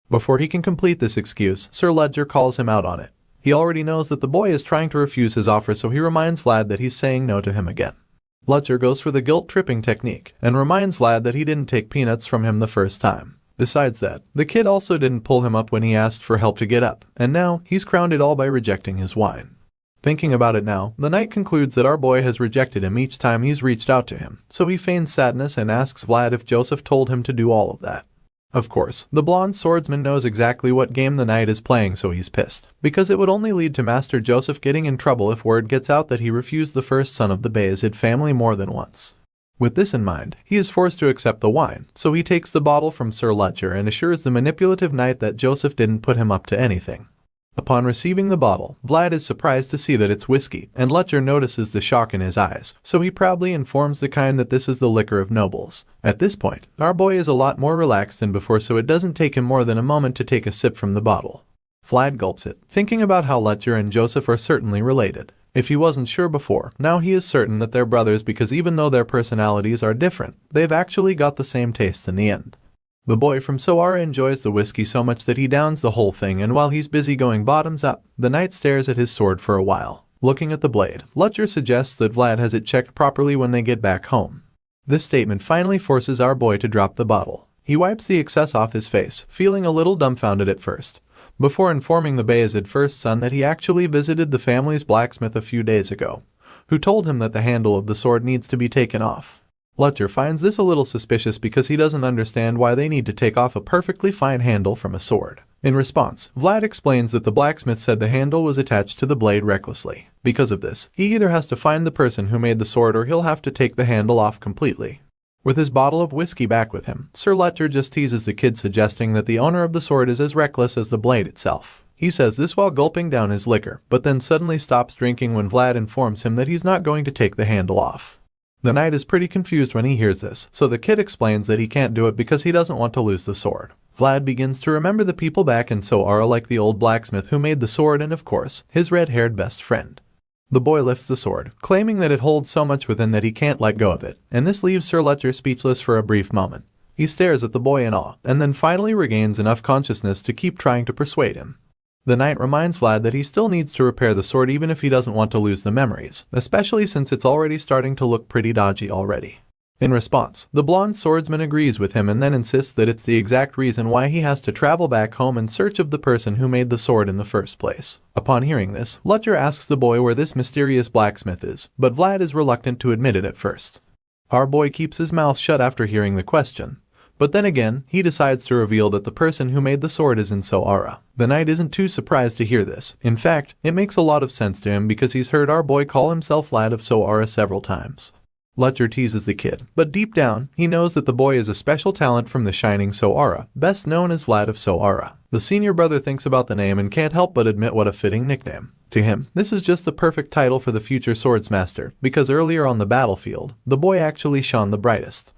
Before he can complete this excuse, Sir Lutcher calls him out on it. He already knows that the boy is trying to refuse his offer, so he reminds Vlad that he's saying no to him again. Lutcher goes for the guilt-tripping technique and reminds Vlad that he didn't take peanuts from him the first time. Besides that, the kid also didn't pull him up when he asked for help to get up, and now he's crowned it all by rejecting his wine. Thinking about it now, the knight concludes that our boy has rejected him each time he's reached out to him, so he feigns sadness and asks Vlad if Joseph told him to do all of that. Of course, the blonde swordsman knows exactly what game the knight is playing, so he's pissed, because it would only lead to Master Joseph getting in trouble if word gets out that he refused the first son of the Bayezid family more than once. With this in mind, he is forced to accept the wine, so he takes the bottle from Sir Lutcher and assures the manipulative knight that Joseph didn't put him up to anything. Upon receiving the bottle, Vlad is surprised to see that it's whiskey, and Lutcher notices the shock in his eyes, so he proudly informs the kind that this is the liquor of nobles. At this point, our boy is a lot more relaxed than before, so it doesn't take him more than a moment to take a sip from the bottle. Vlad gulps it, thinking about how Lutcher and Joseph are certainly related. If he wasn't sure before, now he is certain that they're brothers because even though their personalities are different, they've actually got the same taste in the end. The boy from Sara enjoys the whiskey so much that he downs the whole thing, and while he's busy going bottoms up, the knight stares at his sword for a while. Looking at the blade, Lutcher suggests that Vlad has it checked properly when they get back home. This statement finally forces our boy to drop the bottle. He wipes the excess off his face, feeling a little dumbfounded at first, before informing the Bayezid first son that he actually visited the family's blacksmith a few days ago, who told him that the handle of the sword needs to be taken off. Lutcher finds this a little suspicious because he doesn't understand why they need to take off a perfectly fine handle from a sword. In response, Vlad explains that the blacksmith said the handle was attached to the blade recklessly. Because of this, he either has to find the person who made the sword or he'll have to take the handle off completely. With his bottle of whiskey back with him, Sir Lutcher just teases the kid, suggesting that the owner of the sword is as reckless as the blade itself. He says this while gulping down his liquor, but then suddenly stops drinking when Vlad informs him that he's not going to take the handle off. The knight is pretty confused when he hears this, so the kid explains that he can't do it because he doesn't want to lose the sword. Vlad begins to remember the people back in Sara, like the old blacksmith who made the sword and, of course, his red-haired best friend. The boy lifts the sword, claiming that it holds so much within that he can't let go of it, and this leaves Sir Lutcher speechless for a brief moment. He stares at the boy in awe, and then finally regains enough consciousness to keep trying to persuade him. The knight reminds Vlad that he still needs to repair the sword even if he doesn't want to lose the memories, especially since it's already starting to look pretty dodgy already. In response, the blonde swordsman agrees with him and then insists that it's the exact reason why he has to travel back home in search of the person who made the sword in the first place. Upon hearing this, Lutcher asks the boy where this mysterious blacksmith is, but Vlad is reluctant to admit it at first. Our boy keeps his mouth shut after hearing the question. But then again, he decides to reveal that the person who made the sword is in Sara. The knight isn't too surprised to hear this. In fact, it makes a lot of sense to him because he's heard our boy call himself Lad of Sara several times. Lutcher teases the kid, but deep down, he knows that the boy is a special talent from the shining Sara, best known as Vlad of Sara. The senior brother thinks about the name and can't help but admit what a fitting nickname. To him, this is just the perfect title for the future swordsmaster, because earlier on the battlefield, the boy actually shone the brightest.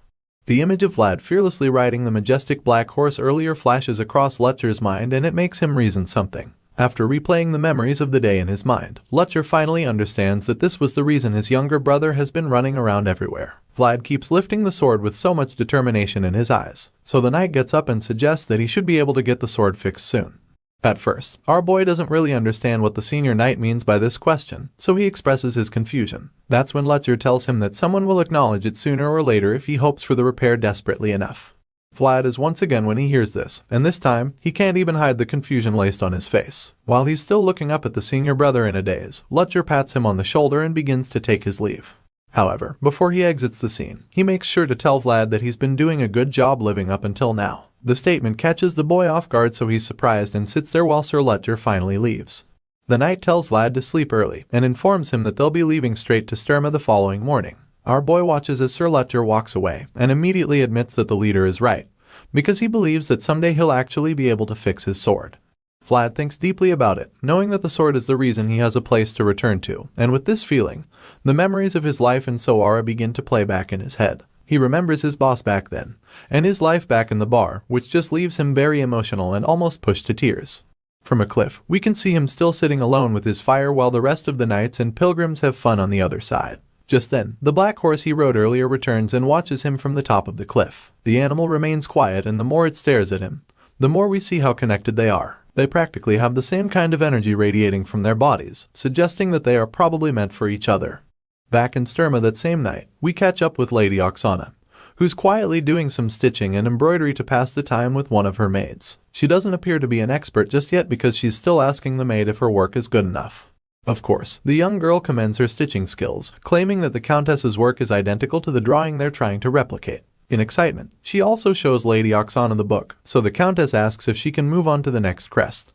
The image of Vlad fearlessly riding the majestic black horse earlier flashes across Lutcher's mind, and it makes him reason something. After replaying the memories of the day in his mind, Lutcher finally understands that this was the reason his younger brother has been running around everywhere. Vlad keeps lifting the sword with so much determination in his eyes, so the knight gets up and suggests that he should be able to get the sword fixed soon. At first, our boy doesn't really understand what the senior knight means by this question, so he expresses his confusion. That's when Lutcher tells him that someone will acknowledge it sooner or later if he hopes for the repair desperately enough. Vlad is once again when he hears this, and this time, he can't even hide the confusion laced on his face. While he's still looking up at the senior brother in a daze, Lutcher pats him on the shoulder and begins to take his leave. However, before he exits the scene, he makes sure to tell Vlad that he's been doing a good job living up until now. The statement catches the boy off guard, so he's surprised and sits there while Sir Stangga finally leaves. The knight tells Vlad to sleep early and informs him that they'll be leaving straight to Sturma the following morning. Our boy watches as Sir Stangga walks away and immediately admits that the leader is right, because he believes that someday he'll actually be able to fix his sword. Vlad thinks deeply about it, knowing that the sword is the reason he has a place to return to, and with this feeling, the memories of his life in Sara begin to play back in his head. He remembers his boss back then, and his life back in the bar, which just leaves him very emotional and almost pushed to tears. From a cliff, we can see him still sitting alone with his fire while the rest of the knights and pilgrims have fun on the other side. Just then, the black horse he rode earlier returns and watches him from the top of the cliff. The animal remains quiet, and the more it stares at him, the more we see how connected they are. They practically have the same kind of energy radiating from their bodies, suggesting that they are probably meant for each other. Back in Sturma that same night, we catch up with Lady Oksana, who's quietly doing some stitching and embroidery to pass the time with one of her maids. She doesn't appear to be an expert just yet because she's still asking the maid if her work is good enough. Of course, the young girl commends her stitching skills, claiming that the Countess's work is identical to the drawing they're trying to replicate. In excitement, she also shows Lady Oksana the book, so the Countess asks if she can move on to the next crest.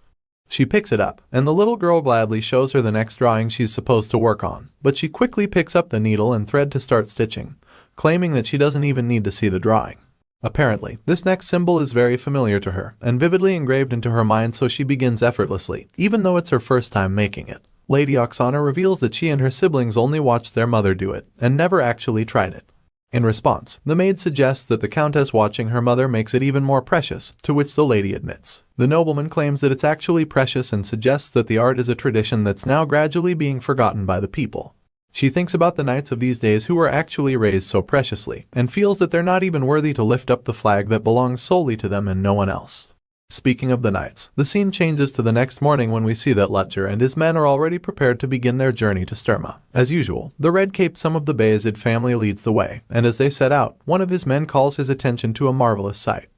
She picks it up, and the little girl gladly shows her the next drawing she's supposed to work on, but she quickly picks up the needle and thread to start stitching, claiming that she doesn't even need to see the drawing. Apparently, this next symbol is very familiar to her, and vividly engraved into her mind, so she begins effortlessly, even though it's her first time making it. Lady Oksana reveals that she and her siblings only watched their mother do it, and never actually tried it. In response, the maid suggests that the Countess watching her mother makes it even more precious, to which the lady admits. The nobleman claims that it's actually precious and suggests that the art is a tradition that's now gradually being forgotten by the people. She thinks about the knights of these days who were actually raised so preciously, and feels that they're not even worthy to lift up the flag that belongs solely to them and no one else. Speaking of the knights, the scene changes to the next morning when we see that Lutger and his men are already prepared to begin their journey to Sturma. As usual, the red-caped son of the Bayezid family leads the way, and as they set out, one of his men calls his attention to a marvelous sight.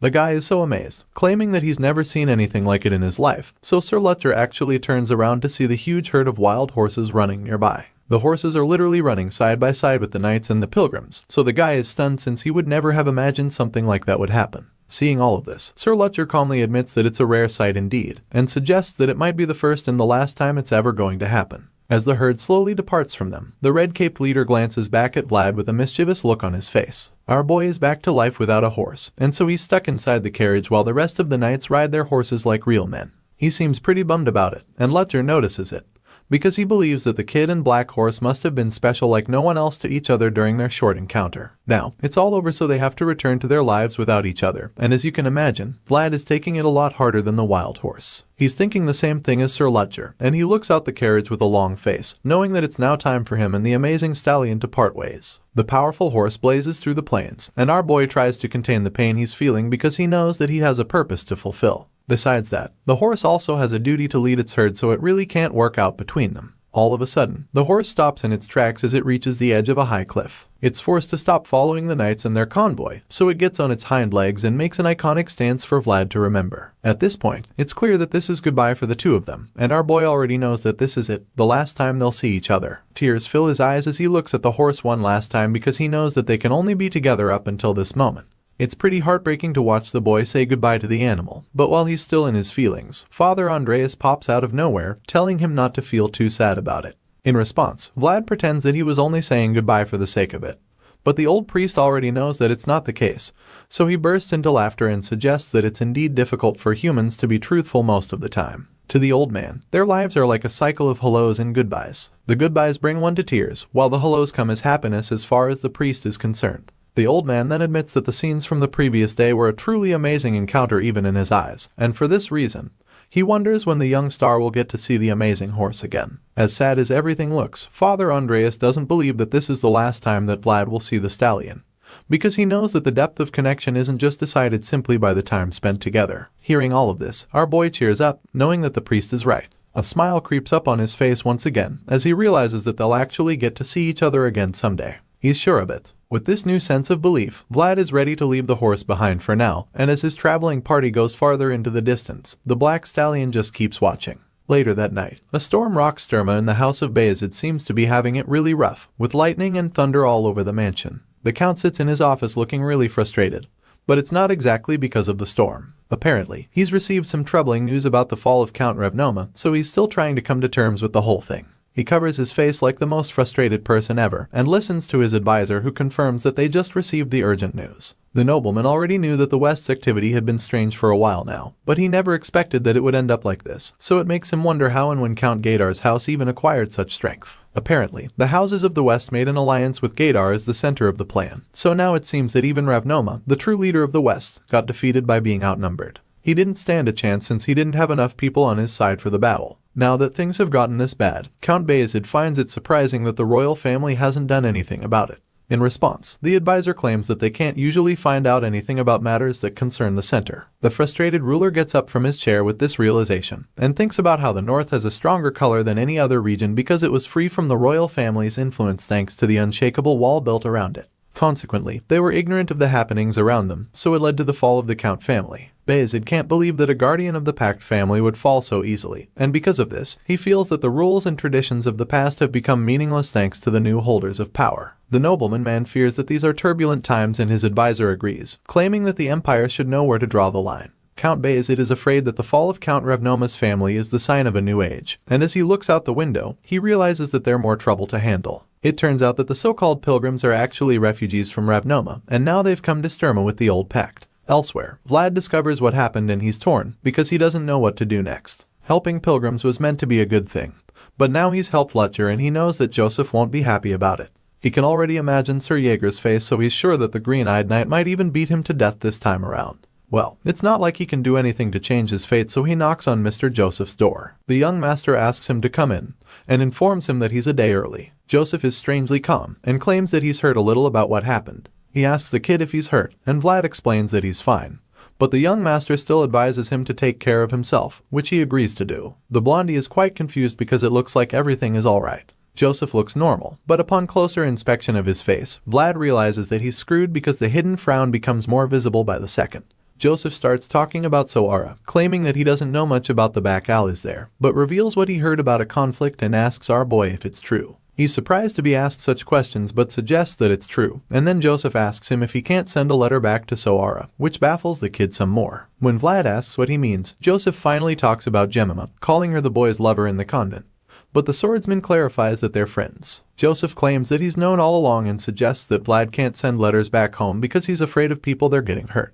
The guy is so amazed, claiming that he's never seen anything like it in his life, so Sir Lutger actually turns around to see the huge herd of wild horses running nearby. The horses are literally running side by side with the knights and the pilgrims, so the guy is stunned since he would never have imagined something like that would happen. Seeing all of this, Sir Lutger calmly admits that it's a rare sight indeed, and suggests that it might be the first and the last time it's ever going to happen. As the herd slowly departs from them, the red-caped leader glances back at Vlad with a mischievous look on his face. Our boy is back to life without a horse, and so he's stuck inside the carriage while the rest of the knights ride their horses like real men. He seems pretty bummed about it, and Lutger notices it, because he believes that the kid and black horse must have been special like no one else to each other during their short encounter. Now, it's all over, so they have to return to their lives without each other, and as you can imagine, Vlad is taking it a lot harder than the wild horse. He's thinking the same thing as Sir Lutger, and he looks out the carriage with a long face, knowing that it's now time for him and the amazing stallion to part ways. The powerful horse blazes through the plains, and our boy tries to contain the pain he's feeling because he knows that he has a purpose to fulfill. Besides that, the horse also has a duty to lead its herd, so it really can't work out between them. All of a sudden, the horse stops in its tracks as it reaches the edge of a high cliff. It's forced to stop following the knights and their convoy, so it gets on its hind legs and makes an iconic stance for Vlad to remember. At this point, it's clear that this is goodbye for the two of them, and our boy already knows that this is it, the last time they'll see each other. Tears fill his eyes as he looks at the horse one last time because he knows that they can only be together up until this moment. It's pretty heartbreaking to watch the boy say goodbye to the animal, but while he's still in his feelings, Father Andreas pops out of nowhere, telling him not to feel too sad about it. In response, Vlad pretends that he was only saying goodbye for the sake of it. But the old priest already knows that it's not the case, so he bursts into laughter and suggests that it's indeed difficult for humans to be truthful most of the time. To the old man, their lives are like a cycle of hellos and goodbyes. The goodbyes bring one to tears, while the hellos come as happiness as far as the priest is concerned. The old man then admits that the scenes from the previous day were a truly amazing encounter even in his eyes, and for this reason, he wonders when the young star will get to see the amazing horse again. As sad as everything looks, Father Andreas doesn't believe that this is the last time that Vlad will see the stallion, because he knows that the depth of connection isn't just decided simply by the time spent together. Hearing all of this, our boy cheers up, knowing that the priest is right. A smile creeps up on his face once again, as he realizes that they'll actually get to see each other again someday. He's sure of it. With this new sense of belief, Vlad is ready to leave the horse behind for now, and as his traveling party goes farther into the distance, the black stallion just keeps watching. Later that night, a storm rocks Sturma and the house of Bayezid seems to be having it really rough, with lightning and thunder all over the mansion. The Count sits in his office looking really frustrated. But it's not exactly because of the storm. Apparently, he's received some troubling news about the fall of Count Revnoma, so he's still trying to come to terms with the whole thing. He covers his face like the most frustrated person ever and listens to his advisor, who confirms that they just received the urgent news. The nobleman already knew that the West's activity had been strange for a while now, but he never expected that it would end up like this, so it makes him wonder how and when Count Gadar's house even acquired such strength. Apparently, the houses of the West made an alliance with Gadar as the center of the plan, so now it seems that even Ravnoma, the true leader of the West, got defeated by being outnumbered. He didn't stand a chance since he didn't have enough people on his side for the battle. Now that things have gotten this bad, Count Bayezid finds it surprising that the royal family hasn't done anything about it. In response, the advisor claims that they can't usually find out anything about matters that concern the center. The frustrated ruler gets up from his chair with this realization, and thinks about how the north has a stronger color than any other region because it was free from the royal family's influence thanks to the unshakable wall built around it. Consequently, they were ignorant of the happenings around them, so it led to the fall of the Count family. Bayezid can't believe that a guardian of the Pact family would fall so easily, and because of this, he feels that the rules and traditions of the past have become meaningless thanks to the new holders of power. The nobleman man fears that these are turbulent times, and his advisor agrees, claiming that the empire should know where to draw the line. Count Bayezid is afraid that the fall of Count Revnoma's family is the sign of a new age, and as he looks out the window, he realizes that they're more trouble to handle. It turns out that the so-called pilgrims are actually refugees from Ravnoma, and now they've come to Sturma with the old pact. Elsewhere, Vlad discovers what happened and he's torn because he doesn't know what to do next. Helping pilgrims was meant to be a good thing, but now he's helped Fletcher and he knows that Joseph won't be happy about it. He can already imagine Sir Jaeger's face, so he's sure that the green-eyed knight might even beat him to death this time around. Well, it's not like he can do anything to change his fate, so he knocks on Mr. Joseph's door. The young master asks him to come in, and informs him that he's a day early. Joseph is strangely calm, and claims that he's heard a little about what happened. He asks the kid if he's hurt, and Vlad explains that he's fine. But the young master still advises him to take care of himself, which he agrees to do. The blondie is quite confused because it looks like everything is alright. Joseph looks normal, but upon closer inspection of his face, Vlad realizes that he's screwed because the hidden frown becomes more visible by the second. Joseph starts talking about Sara, claiming that he doesn't know much about the back alleys there, but reveals what he heard about a conflict and asks our boy if it's true. He's surprised to be asked such questions but suggests that it's true, and then Joseph asks him if he can't send a letter back to Sara, which baffles the kid some more. When Vlad asks what he means, Joseph finally talks about Jemima, calling her the boy's lover in the convent. But the swordsman clarifies that they're friends. Joseph claims that he's known all along and suggests that Vlad can't send letters back home because he's afraid of people they're getting hurt.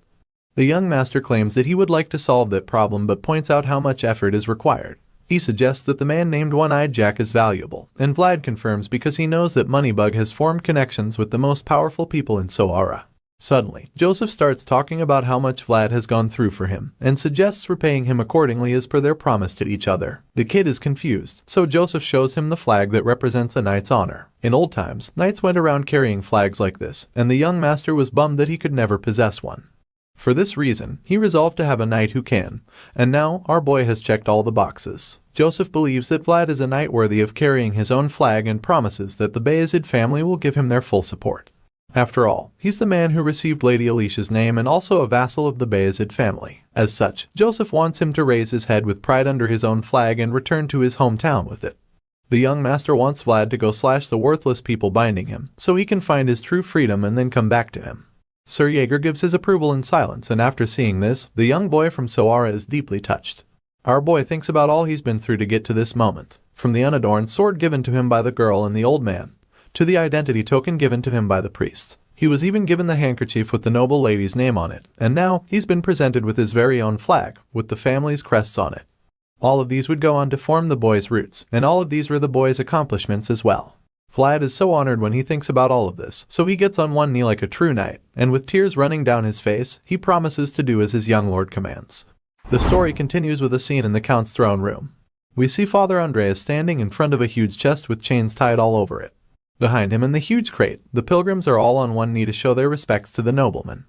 The young master claims that he would like to solve that problem but points out how much effort is required. He suggests that the man named One-Eyed Jack is valuable, and Vlad confirms because he knows that Moneybug has formed connections with the most powerful people in Sara. Suddenly, Joseph starts talking about how much Vlad has gone through for him, and suggests repaying him accordingly as per their promise to each other. The kid is confused, so Joseph shows him the flag that represents a knight's honor. In old times, knights went around carrying flags like this, and the young master was bummed that he could never possess one. For this reason, he resolved to have a knight who can, and now our boy has checked all the boxes. Joseph believes that Vlad is a knight worthy of carrying his own flag and promises that the Bayezid family will give him their full support. After all, he's the man who received Lady Alicia's name and also a vassal of the Bayezid family. As such, Joseph wants him to raise his head with pride under his own flag and return to his hometown with it. The young master wants Vlad to go slash the worthless people binding him, so he can find his true freedom and then come back to him. Sir Jaeger gives his approval in silence, and after seeing this, the young boy from Sara is deeply touched. Our boy thinks about all he's been through to get to this moment, from the unadorned sword given to him by the girl and the old man, to the identity token given to him by the priest. He was even given the handkerchief with the noble lady's name on it, and now he's been presented with his very own flag, with the family's crests on it. All of these would go on to form the boy's roots, and all of these were the boy's accomplishments as well. Vlad is so honored when he thinks about all of this, so he gets on one knee like a true knight, and with tears running down his face, he promises to do as his young lord commands. The story continues with a scene in the Count's throne room. We see Father Andreas standing in front of a huge chest with chains tied all over it. Behind him in the huge crate, the pilgrims are all on one knee to show their respects to the nobleman.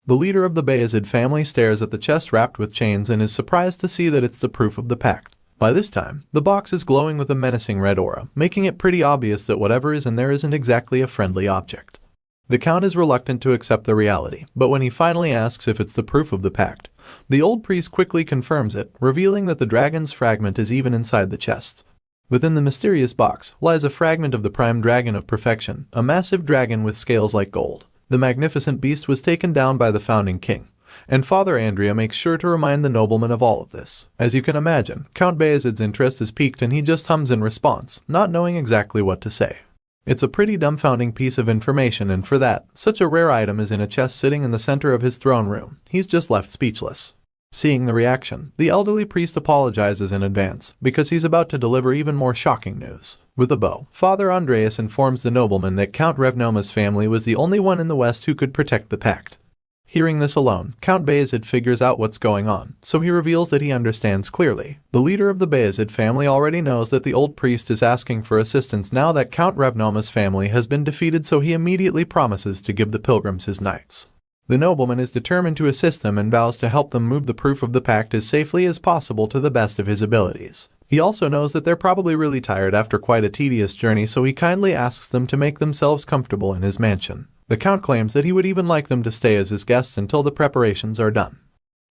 The leader of the Bayezid family stares at the chest wrapped with chains and is surprised to see that it's the proof of the pact. By this time, the box is glowing with a menacing red aura, making it pretty obvious that whatever is in there isn't exactly a friendly object. The Count is reluctant to accept the reality, but when he finally asks if it's the proof of the pact, The old priest quickly confirms it, revealing that the dragon's fragment is even inside the chest. Within the mysterious box lies a fragment of the prime dragon of perfection, a massive dragon with scales like gold. The magnificent beast was taken down by the founding king, and Father Andrea makes sure to remind the nobleman of all of this. As you can imagine, Count Bayezid's interest is piqued and he just hums in response, not knowing exactly what to say. It's a pretty dumbfounding piece of information, and for that, such a rare item is in a chest sitting in the center of his throne room. He's just left speechless. Seeing the reaction, the elderly priest apologizes in advance, because he's about to deliver even more shocking news. With a bow, Father Andreas informs the nobleman that Count Revnoma's family was the only one in the West who could protect the pact. Hearing this alone, Count Bayezid figures out what's going on, so he reveals that he understands clearly. The leader of the Bayezid family already knows that the old priest is asking for assistance now that Count Revnoma's family has been defeated, so he immediately promises to give the pilgrims his knights. The nobleman is determined to assist them and vows to help them move the proof of the pact as safely as possible to the best of his abilities. He also knows that they're probably really tired after quite a tedious journey, so he kindly asks them to make themselves comfortable in his mansion. The count claims that he would even like them to stay as his guests until the preparations are done.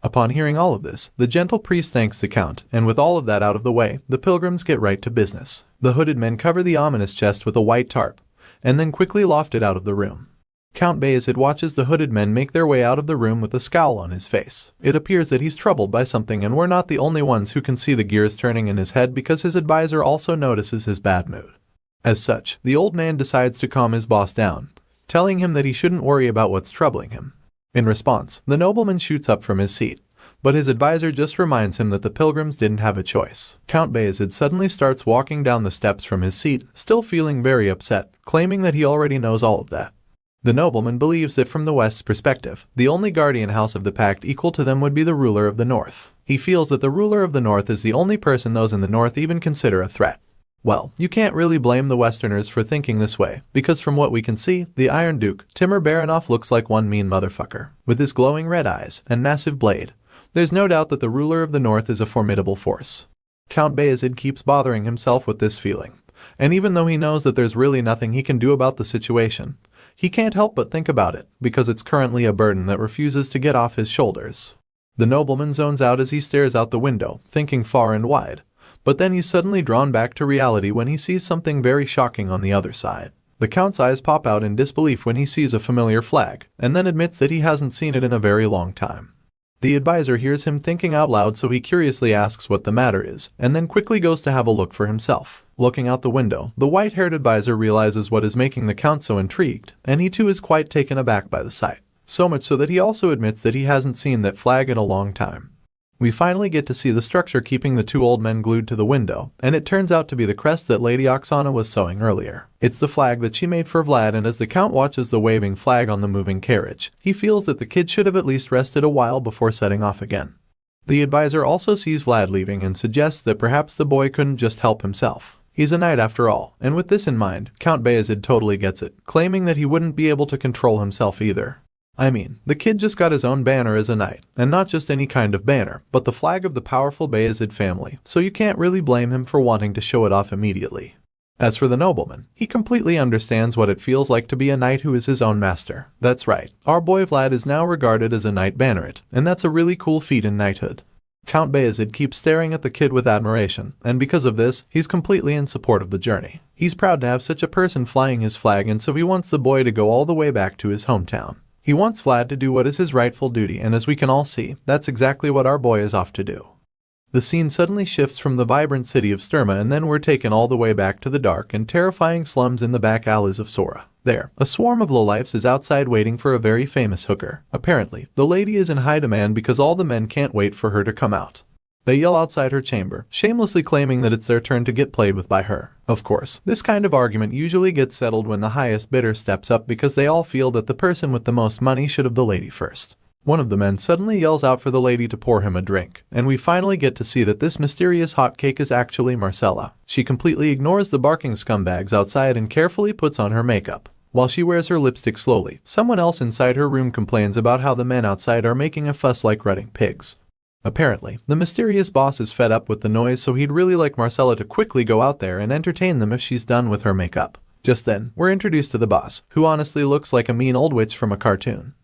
Upon hearing all of this, the gentle priest thanks the count, and with all of that out of the way, the pilgrims get right to business. The hooded men cover the ominous chest with a white tarp, and then quickly loft it out of the room. Count Bayezid watches the hooded men make their way out of the room with a scowl on his face. It appears that he's troubled by something, and we're not the only ones who can see the gears turning in his head, because his advisor also notices his bad mood. As such, the old man decides to calm his boss down, telling him that he shouldn't worry about what's troubling him. In response, the nobleman shoots up from his seat, but his advisor just reminds him that the pilgrims didn't have a choice. Count Bayezid suddenly starts walking down the steps from his seat, still feeling very upset, claiming that he already knows all of that. The nobleman believes that from the West's perspective, the only guardian house of the pact equal to them would be the ruler of the North. He feels that the ruler of the North is the only person those in the North even consider a threat. Well, you can't really blame the Westerners for thinking this way, because from what we can see, the Iron Duke, Timur Baronoff, looks like one mean motherfucker. With his glowing red eyes and massive blade, there's no doubt that the ruler of the North is a formidable force. Count Bayezid keeps bothering himself with this feeling, and even though he knows that there's really nothing he can do about the situation, he can't help but think about it, because it's currently a burden that refuses to get off his shoulders. The nobleman zones out as he stares out the window, thinking far and wide, but then he's suddenly drawn back to reality when he sees something very shocking on the other side. The count's eyes pop out in disbelief when he sees a familiar flag, and then admits that he hasn't seen it in a very long time. The advisor hears him thinking out loud, so he curiously asks what the matter is, and then quickly goes to have a look for himself. Looking out the window, the white-haired advisor realizes what is making the count so intrigued, and he too is quite taken aback by the sight. So much so that he also admits that he hasn't seen that flag in a long time. We finally get to see the structure keeping the two old men glued to the window, and it turns out to be the crest that Lady Oksana was sewing earlier. It's the flag that she made for Vlad, and as the count watches the waving flag on the moving carriage, he feels that the kid should have at least rested a while before setting off again. The advisor also sees Vlad leaving and suggests that perhaps the boy couldn't just help himself. He's a knight after all, and with this in mind, Count Bayezid totally gets it, claiming that he wouldn't be able to control himself either. I mean, the kid just got his own banner as a knight, and not just any kind of banner, but the flag of the powerful Bayezid family, so you can't really blame him for wanting to show it off immediately. As for the nobleman, he completely understands what it feels like to be a knight who is his own master. That's right, our boy Vlad is now regarded as a knight banneret, and that's a really cool feat in knighthood. Count Bayezid keeps staring at the kid with admiration, and because of this, he's completely in support of the journey. He's proud to have such a person flying his flag, and so he wants the boy to go all the way back to his hometown. He wants Vlad to do what is his rightful duty, and as we can all see, that's exactly what our boy is off to do. The scene suddenly shifts from the vibrant city of Sturma, and then we're taken all the way back to the dark and terrifying slums in the back alleys of Sora. There, a swarm of lowlifes is outside waiting for a very famous hooker. Apparently, the lady is in high demand because all the men can't wait for her to come out. They yell outside her chamber, shamelessly claiming that it's their turn to get played with by her. Of course, this kind of argument usually gets settled when the highest bidder steps up, because they all feel that the person with the most money should have the lady first. One of the men suddenly yells out for the lady to pour him a drink, and we finally get to see that this mysterious hotcake is actually Marcella. She completely ignores the barking scumbags outside and carefully puts on her makeup. While she wears her lipstick slowly, someone else inside her room complains about how the men outside are making a fuss like rutting pigs. Apparently, the mysterious boss is fed up with the noise, so he'd really like Marcella to quickly go out there and entertain them if she's done with her makeup. Just then, we're introduced to the boss, who honestly looks like a mean old witch from a cartoon.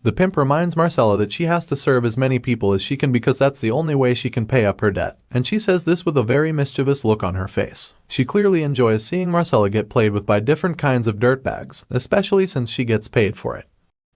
The pimp reminds Marcella that she has to serve as many people as she can because that's the only way she can pay up her debt, and she says this with a very mischievous look on her face. She clearly enjoys seeing Marcella get played with by different kinds of dirtbags, especially since she gets paid for it.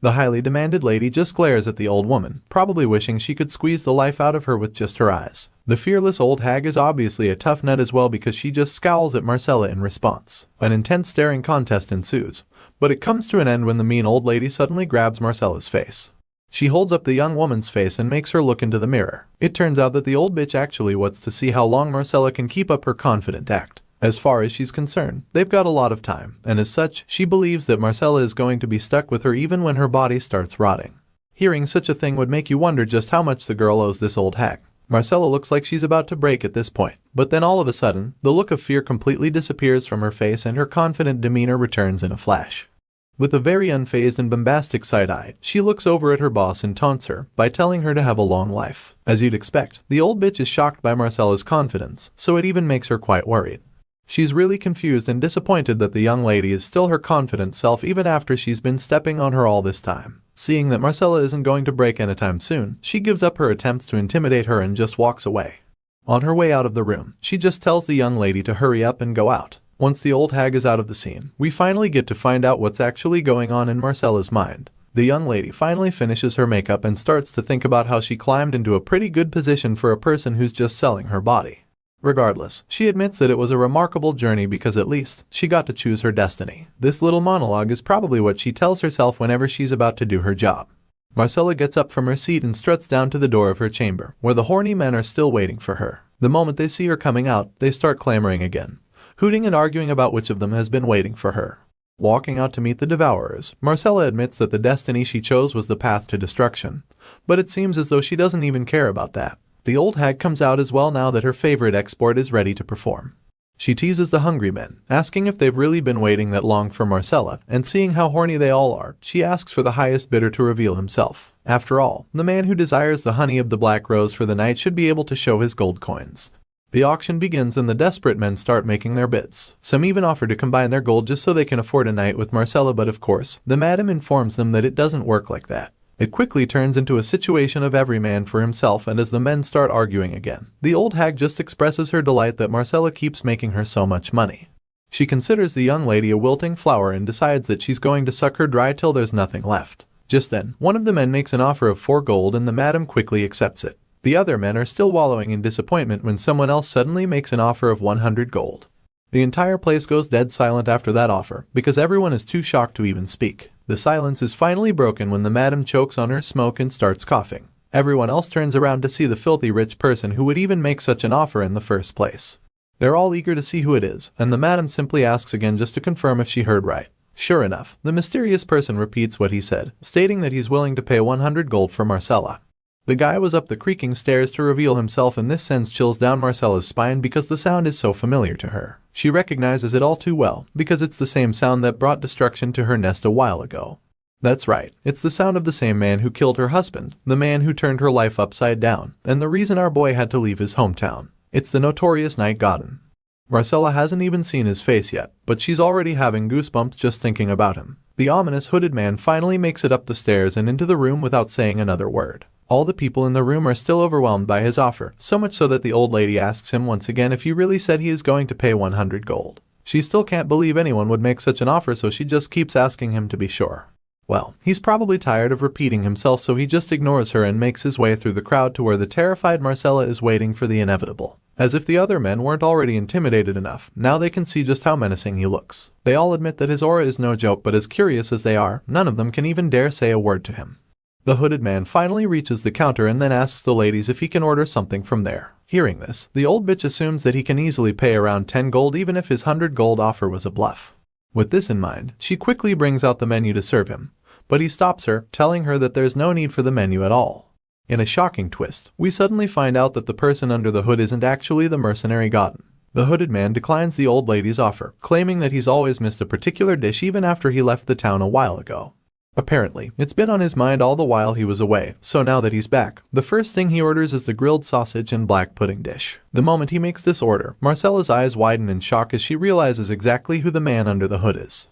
The highly demanded lady just glares at the old woman, probably wishing she could squeeze the life out of her with just her eyes. The fearless old hag is obviously a tough nut as well because she just scowls at Marcella in response. An intense staring contest ensues, but it comes to an end when the mean old lady suddenly grabs Marcella's face. She holds up the young woman's face and makes her look into the mirror. It turns out that the old bitch actually wants to see how long Marcella can keep up her confident act. As far as she's concerned, they've got a lot of time, and as such, she believes that Marcella is going to be stuck with her even when her body starts rotting. Hearing such a thing would make you wonder just how much the girl owes this old hag. Marcella looks like she's about to break at this point, but then all of a sudden, the look of fear completely disappears from her face and her confident demeanor returns in a flash. With a very unfazed and bombastic side-eye, she looks over at her boss and taunts her by telling her to have a long life. As you'd expect, the old bitch is shocked by Marcella's confidence, so it even makes her quite worried. She's really confused and disappointed that the young lady is still her confident self even after she's been stepping on her all this time. Seeing that Marcella isn't going to break anytime soon, she gives up her attempts to intimidate her and just walks away. On her way out of the room, she just tells the young lady to hurry up and go out. Once the old hag is out of the scene, we finally get to find out what's actually going on in Marcella's mind. The young lady finally finishes her makeup and starts to think about how she climbed into a pretty good position for a person who's just selling her body. Regardless, she admits that it was a remarkable journey because at least she got to choose her destiny. This little monologue is probably what she tells herself whenever she's about to do her job. Marcella gets up from her seat and struts down to the door of her chamber, where the horny men are still waiting for her. The moment they see her coming out, they start clamoring again, hooting and arguing about which of them has been waiting for her. Walking out to meet the devourers, Marcella admits that the destiny she chose was the path to destruction, but it seems as though she doesn't even care about that. The old hag comes out as well now that her favorite export is ready to perform. She teases the hungry men, asking if they've really been waiting that long for Marcella, and seeing how horny they all are, she asks for the highest bidder to reveal himself. After all, the man who desires the honey of the black rose for the night should be able to show his gold coins. The auction begins and the desperate men start making their bids. Some even offer to combine their gold just so they can afford a night with Marcella, but of course, the madam informs them that it doesn't work like that. It quickly turns into a situation of every man for himself, and as the men start arguing again, the old hag just expresses her delight that Marcella keeps making her so much money. She considers the young lady a wilting flower and decides that she's going to suck her dry till there's nothing left. Just then, one of the men makes an offer of 4 gold and the madam quickly accepts it. The other men are still wallowing in disappointment when someone else suddenly makes an offer of 100 gold. The entire place goes dead silent after that offer, because everyone is too shocked to even speak. The silence is finally broken when the madam chokes on her smoke and starts coughing. Everyone else turns around to see the filthy rich person who would even make such an offer in the first place. They're all eager to see who it is, and the madam simply asks again just to confirm if she heard right. Sure enough, the mysterious person repeats what he said, stating that he's willing to pay 100 gold for Marcella. The guy was up the creaking stairs to reveal himself, and this sends chills down Marcella's spine because the sound is so familiar to her. She recognizes it all too well, because it's the same sound that brought destruction to her nest a while ago. That's right, it's the sound of the same man who killed her husband, the man who turned her life upside down, and the reason our boy had to leave his hometown. It's the notorious Night Godin. Marcella hasn't even seen his face yet, but she's already having goosebumps just thinking about him. The ominous hooded man finally makes it up the stairs and into the room without saying another word. All the people in the room are still overwhelmed by his offer, so much so that the old lady asks him once again if he really said he is going to pay 100 gold. She still can't believe anyone would make such an offer, so she just keeps asking him to be sure. Well, he's probably tired of repeating himself, so he just ignores her and makes his way through the crowd to where the terrified Marcella is waiting for the inevitable. As if the other men weren't already intimidated enough, now they can see just how menacing he looks. They all admit that his aura is no joke, but as curious as they are, none of them can even dare say a word to him. The hooded man finally reaches the counter and then asks the ladies if he can order something from there. Hearing this, the old bitch assumes that he can easily pay around 10 gold even if his 100 gold offer was a bluff. With this in mind, she quickly brings out the menu to serve him, but he stops her, telling her that there's no need for the menu at all. In a shocking twist, we suddenly find out that the person under the hood isn't actually the mercenary Godin. The hooded man declines the old lady's offer, claiming that he's always missed a particular dish even after he left the town a while ago. Apparently, it's been on his mind all the while he was away, so now that he's back, the first thing he orders is the grilled sausage and black pudding dish. The moment he makes this order, Marcella's eyes widen in shock as she realizes exactly who the man under the hood is.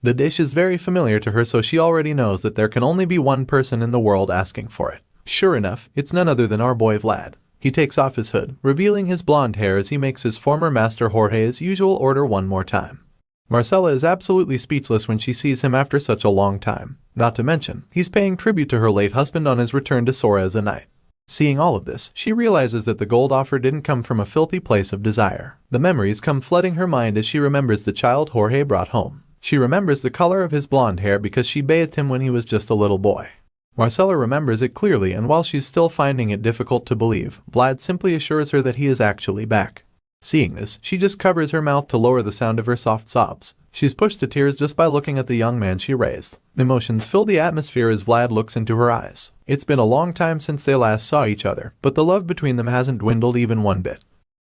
The dish is very familiar to her, so she already knows that there can only be one person in the world asking for it. Sure enough, it's none other than our boy Vlad. He takes off his hood, revealing his blonde hair as he makes his former master Jorge's usual order one more time. Marcella is absolutely speechless when she sees him after such a long time. Not to mention, he's paying tribute to her late husband on his return to Sora as a knight. Seeing all of this, she realizes that the gold offer didn't come from a filthy place of desire. The memories come flooding her mind as she remembers the child Jorge brought home. She remembers the color of his blonde hair because she bathed him when he was just a little boy. Marcella remembers it clearly, and while she's still finding it difficult to believe, Vlad simply assures her that he is actually back. Seeing this, she just covers her mouth to lower the sound of her soft sobs. She's pushed to tears just by looking at the young man she raised. Emotions fill the atmosphere as Vlad looks into her eyes. It's been a long time since they last saw each other, but the love between them hasn't dwindled even one bit.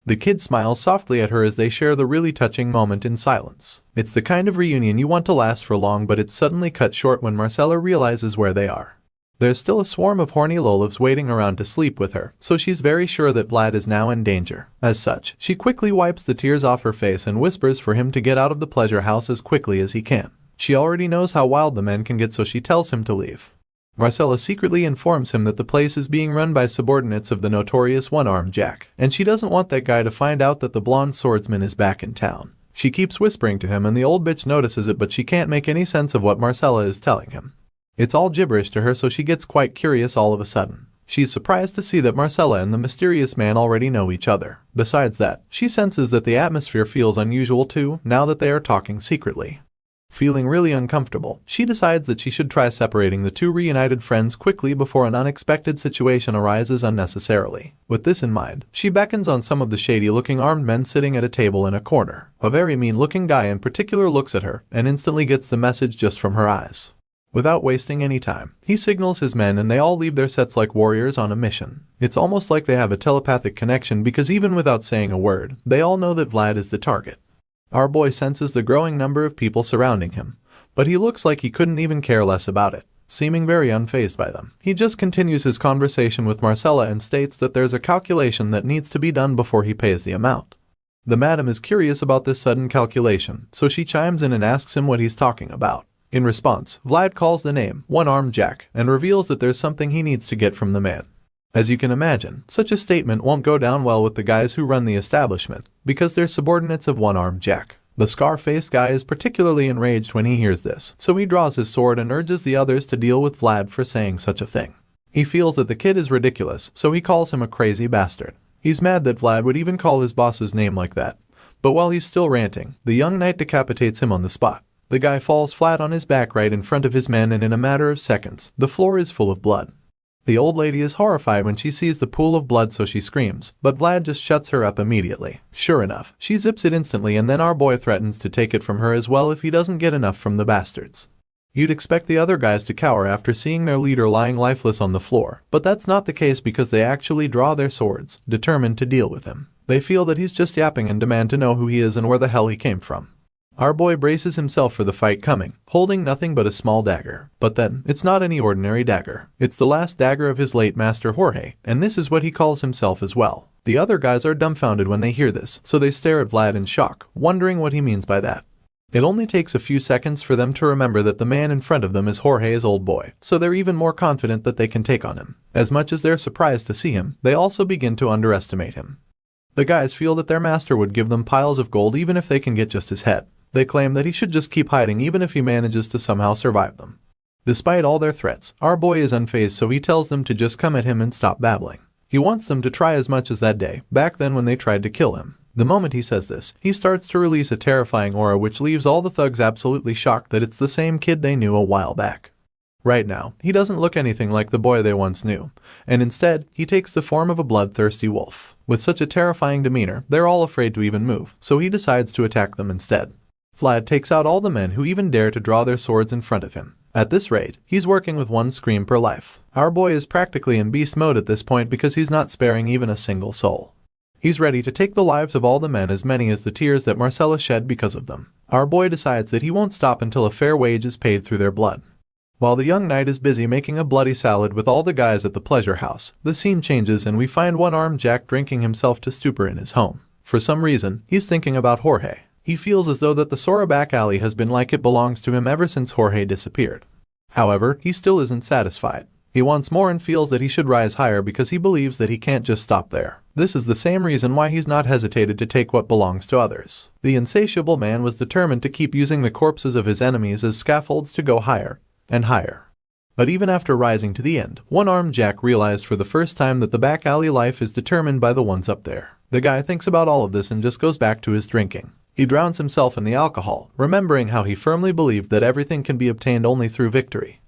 The kid smiles softly at her as they share the really touching moment in silence. It's the kind of reunion you want to last for long, but it's suddenly cut short when Marcella realizes where they are. There's still a swarm of horny lollips waiting around to sleep with her, so she's very sure that Vlad is now in danger. As such, she quickly wipes the tears off her face and whispers for him to get out of the pleasure house as quickly as he can. She already knows how wild the men can get, so she tells him to leave. Marcella secretly informs him that the place is being run by subordinates of the notorious One-Armed Jack, and she doesn't want that guy to find out that the blonde swordsman is back in town. She keeps whispering to him, and the old bitch notices it, but she can't make any sense of what Marcella is telling him. It's all gibberish to her, so she gets quite curious all of a sudden. She's surprised to see that Marcella and the mysterious man already know each other. Besides that, she senses that the atmosphere feels unusual too, now that they are talking secretly. Feeling really uncomfortable, she decides that she should try separating the two reunited friends quickly before an unexpected situation arises unnecessarily. With this in mind, she beckons on some of the shady-looking armed men sitting at a table in a corner. A very mean-looking guy in particular looks at her and instantly gets the message just from her eyes. Without wasting any time, he signals his men and they all leave their sets like warriors on a mission. It's almost like they have a telepathic connection because even without saying a word, they all know that Vlad is the target. Our boy senses the growing number of people surrounding him, but he looks like he couldn't even care less about it. Seeming very unfazed by them, he just continues his conversation with Marcella and states that there's a calculation that needs to be done before he pays the amount. The madam is curious about this sudden calculation, so she chimes in and asks him what he's talking about. In response, Vlad calls the name One-Armed Jack and reveals that there's something he needs to get from the man. As you can imagine, such a statement won't go down well with the guys who run the establishment, because they're subordinates of One-Armed Jack. The scar-faced guy is particularly enraged when he hears this, so he draws his sword and urges the others to deal with Vlad for saying such a thing. He feels that the kid is ridiculous, so he calls him a crazy bastard. He's mad that Vlad would even call his boss's name like that. But while he's still ranting, the young knight decapitates him on the spot. The guy falls flat on his back right in front of his men, and in a matter of seconds, the floor is full of blood. The old lady is horrified when she sees the pool of blood, so she screams, but Vlad just shuts her up immediately. Sure enough, she zips it instantly, and then our boy threatens to take it from her as well if he doesn't get enough from the bastards. You'd expect the other guys to cower after seeing their leader lying lifeless on the floor, but that's not the case because they actually draw their swords, determined to deal with him. They feel that he's just yapping and demand to know who he is and where the hell he came from. Our boy braces himself for the fight coming, holding nothing but a small dagger. But then, it's not any ordinary dagger. It's the last dagger of his late master Jorge, and this is what he calls himself as well. The other guys are dumbfounded when they hear this, so they stare at Vlad in shock, wondering what he means by that. It only takes a few seconds for them to remember that the man in front of them is Jorge's old boy, so they're even more confident that they can take on him. As much as they're surprised to see him, they also begin to underestimate him. The guys feel that their master would give them piles of gold even if they can get just his head. They claim that he should just keep hiding even if he manages to somehow survive them. Despite all their threats, our boy is unfazed, so he tells them to just come at him and stop babbling. He wants them to try as much as that day, back then when they tried to kill him. The moment he says this, he starts to release a terrifying aura which leaves all the thugs absolutely shocked that it's the same kid they knew a while back. Right now, he doesn't look anything like the boy they once knew, and instead, he takes the form of a bloodthirsty wolf. With such a terrifying demeanor, they're all afraid to even move, so he decides to attack them instead. Vlad takes out all the men who even dare to draw their swords in front of him. At this rate, he's working with one scream per life. Our boy is practically in beast mode at this point because he's not sparing even a single soul. He's ready to take the lives of all the men, as many as the tears that Marcella shed because of them. Our boy decides that he won't stop until a fair wage is paid through their blood. While the young knight is busy making a bloody salad with all the guys at the pleasure house, the scene changes and we find One-Armed Jack drinking himself to stupor in his home. For some reason, he's thinking about Jorge. He feels as though that the Sora back alley has been like it belongs to him ever since Jorge disappeared. However, he still isn't satisfied. He wants more and feels that he should rise higher because he believes that he can't just stop there. This is the same reason why he's not hesitated to take what belongs to others. The insatiable man was determined to keep using the corpses of his enemies as scaffolds to go higher and higher. But even after rising to the end, one-armed Jack realized for the first time that the back alley life is determined by the ones up there. The guy thinks about all of this and just goes back to his drinking. He drowns himself in the alcohol, remembering how he firmly believed that everything can be obtained only through victory.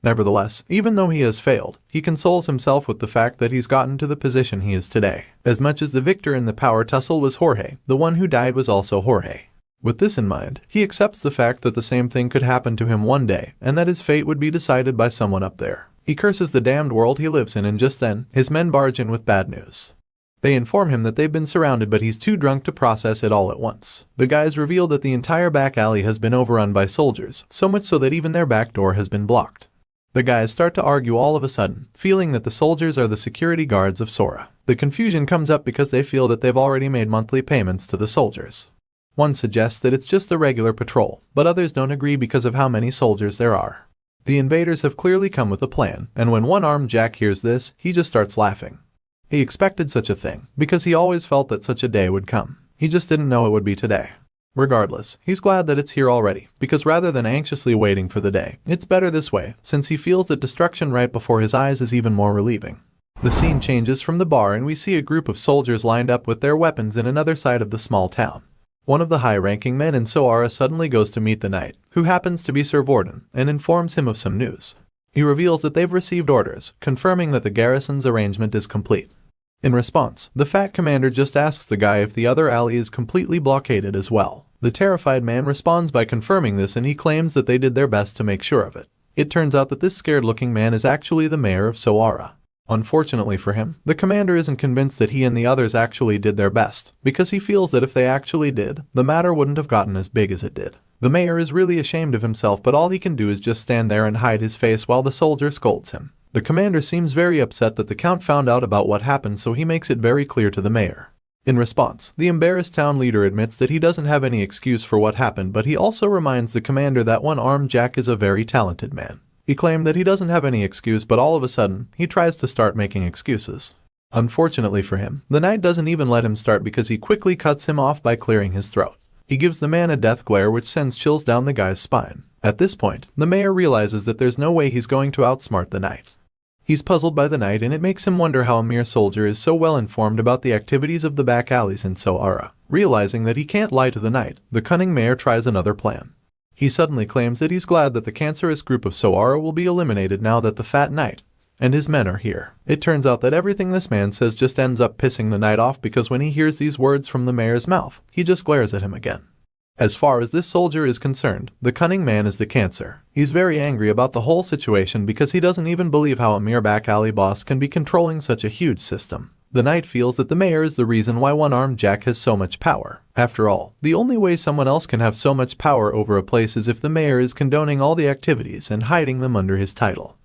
Nevertheless, even though he has failed, he consoles himself with the fact that he's gotten to the position he is today. As much as the victor in the power tussle was Jorge, the one who died was also Jorge. With this in mind, he accepts the fact that the same thing could happen to him one day, and that his fate would be decided by someone up there. He curses the damned world he lives in, and just then, his men barge in with bad news. They inform him that they've been surrounded, but he's too drunk to process it all at once. The guys reveal that the entire back alley has been overrun by soldiers, so much so that even their back door has been blocked. The guys start to argue all of a sudden, feeling that the soldiers are the security guards of Sora. The confusion comes up because they feel that they've already made monthly payments to the soldiers. One suggests that it's just the regular patrol, but others don't agree because of how many soldiers there are. The invaders have clearly come with a plan, and when one-armed Jack hears this, he just starts laughing. He expected such a thing, because he always felt that such a day would come. He just didn't know it would be today. Regardless, he's glad that it's here already, because rather than anxiously waiting for the day, it's better this way, since he feels that destruction right before his eyes is even more relieving. The scene changes from the bar and we see a group of soldiers lined up with their weapons in another side of the small town. One of the high-ranking men in Sara suddenly goes to meet the knight, who happens to be Sir Stangga, and informs him of some news. He reveals that they've received orders, confirming that the garrison's arrangement is complete. In response, the fat commander just asks the guy if the other alley is completely blockaded as well. The terrified man responds by confirming this, and he claims that they did their best to make sure of it. It turns out that this scared-looking man is actually the mayor of Sara. Unfortunately for him, the commander isn't convinced that he and the others actually did their best, because he feels that if they actually did, the matter wouldn't have gotten as big as it did. The mayor is really ashamed of himself, but all he can do is just stand there and hide his face while the soldier scolds him. The commander seems very upset that the count found out about what happened, so he makes it very clear to the mayor. In response, the embarrassed town leader admits that he doesn't have any excuse for what happened, but he also reminds the commander that one-armed Jack is a very talented man. He claimed that he doesn't have any excuse, but all of a sudden, he tries to start making excuses. Unfortunately for him, the knight doesn't even let him start because he quickly cuts him off by clearing his throat. He gives the man a death glare which sends chills down the guy's spine. At this point, the mayor realizes that there's no way he's going to outsmart the knight. He's puzzled by the knight, and it makes him wonder how a mere soldier is so well informed about the activities of the back alleys in Sara. Realizing that he can't lie to the knight, the cunning mayor tries another plan. He suddenly claims that he's glad that the cancerous group of Sara will be eliminated now that the fat knight and his men are here. It turns out that everything this man says just ends up pissing the knight off, because when he hears these words from the mayor's mouth, he just glares at him again. As far as this soldier is concerned, the cunning man is the cancer. He's very angry about the whole situation because he doesn't even believe how a mere back alley boss can be controlling such a huge system. The knight feels that the mayor is the reason why one-armed Jack has so much power. After all, the only way someone else can have so much power over a place is if the mayor is condoning all the activities and hiding them under his title.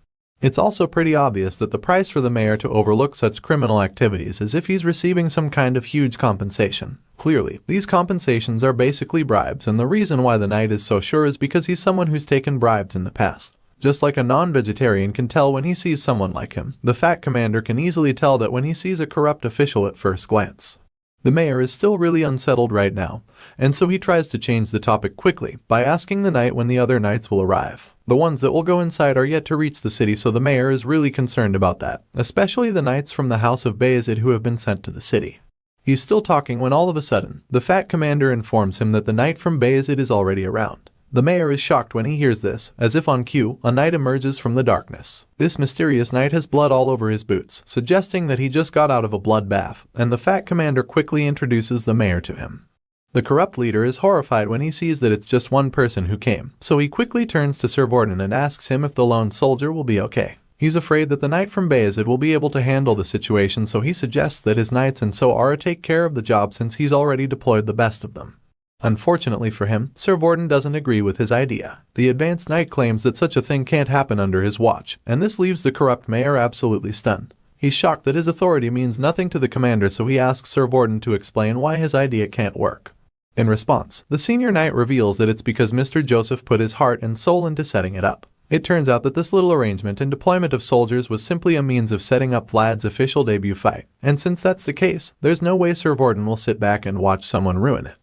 It's also pretty obvious that the price for the mayor to overlook such criminal activities is if he's receiving some kind of huge compensation. Clearly, these compensations are basically bribes, and the reason why the knight is so sure is because he's someone who's taken bribes in the past. Just like a non-vegetarian can tell when he sees someone like him, the fat commander can easily tell that when he sees a corrupt official at first glance. The mayor is still really unsettled right now, and so he tries to change the topic quickly by asking the knight when the other knights will arrive. The ones that will go inside are yet to reach the city, so the mayor is really concerned about that, especially the knights from the house of Bayezid who have been sent to the city. He's still talking when all of a sudden, the fat commander informs him that the knight from Bayezid is already around. The mayor is shocked when he hears this. As if on cue, a knight emerges from the darkness. This mysterious knight has blood all over his boots, suggesting that he just got out of a bloodbath, and the fat commander quickly introduces the mayor to him. The corrupt leader is horrified when he sees that it's just one person who came, so he quickly turns to Sir Stangga and asks him if the lone soldier will be okay. He's afraid that the knight from Bayezid will be able to handle the situation, so he suggests that his knights in Sara take care of the job since he's already deployed the best of them. Unfortunately for him, Sir Stangga doesn't agree with his idea. The advanced knight claims that such a thing can't happen under his watch, and this leaves the corrupt mayor absolutely stunned. He's shocked that his authority means nothing to the commander, so he asks Sir Stangga to explain why his idea can't work. In response, the senior knight reveals that it's because Mr. Joseph put his heart and soul into setting it up. It turns out that this little arrangement and deployment of soldiers was simply a means of setting up Vlad's official debut fight, and since that's the case, there's no way Sir Vorden will sit back and watch someone ruin it.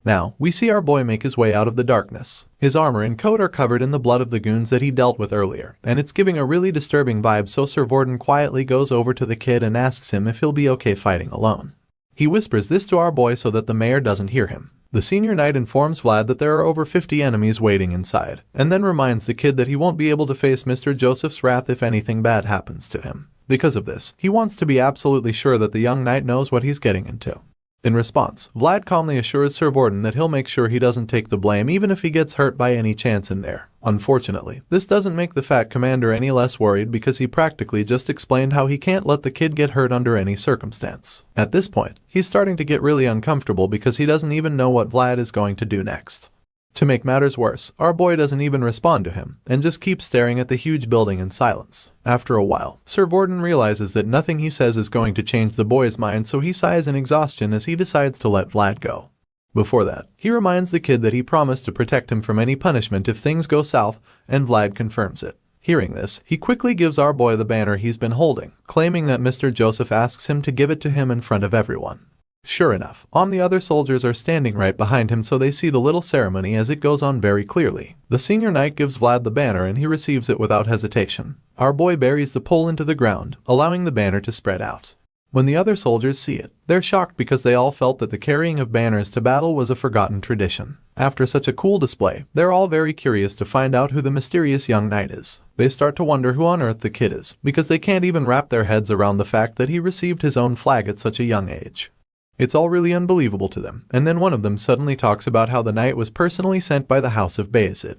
Now, we see our boy make his way out of the darkness. His armor and coat are covered in the blood of the goons that he dealt with earlier, and it's giving a really disturbing vibe, so Sir Vorden quietly goes over to the kid and asks him if he'll be okay fighting alone. He whispers this to our boy so that the mayor doesn't hear him. The senior knight informs Vlad that there are over 50 enemies waiting inside, and then reminds the kid that he won't be able to face Mr. Joseph's wrath if anything bad happens to him. Because of this, he wants to be absolutely sure that the young knight knows what he's getting into. In response, Vlad calmly assures Sir Vorden that he'll make sure he doesn't take the blame even if he gets hurt by any chance in there. Unfortunately, this doesn't make the fat commander any less worried because he practically just explained how he can't let the kid get hurt under any circumstance. At this point, he's starting to get really uncomfortable because he doesn't even know what Vlad is going to do next. To make matters worse, our boy doesn't even respond to him, and just keeps staring at the huge building in silence. After a while, Sir Vorden realizes that nothing he says is going to change the boy's mind, so he sighs in exhaustion as he decides to let Vlad go. Before that, he reminds the kid that he promised to protect him from any punishment if things go south, and Vlad confirms it. Hearing this, he quickly gives our boy the banner he's been holding, claiming that Mr. Joseph asks him to give it to him in front of everyone. Sure enough, the other soldiers are standing right behind him, so they see the little ceremony as it goes on very clearly. The senior knight gives Vlad the banner and he receives it without hesitation. Our boy buries the pole into the ground, allowing the banner to spread out. When the other soldiers see it, they're shocked because they all felt that the carrying of banners to battle was a forgotten tradition. After such a cool display, they're all very curious to find out who the mysterious young knight is. They start to wonder who on earth the kid is, because they can't even wrap their heads around the fact that he received his own flag at such a young age. It's all really unbelievable to them, and then one of them suddenly talks about how the knight was personally sent by the House of Bayezid.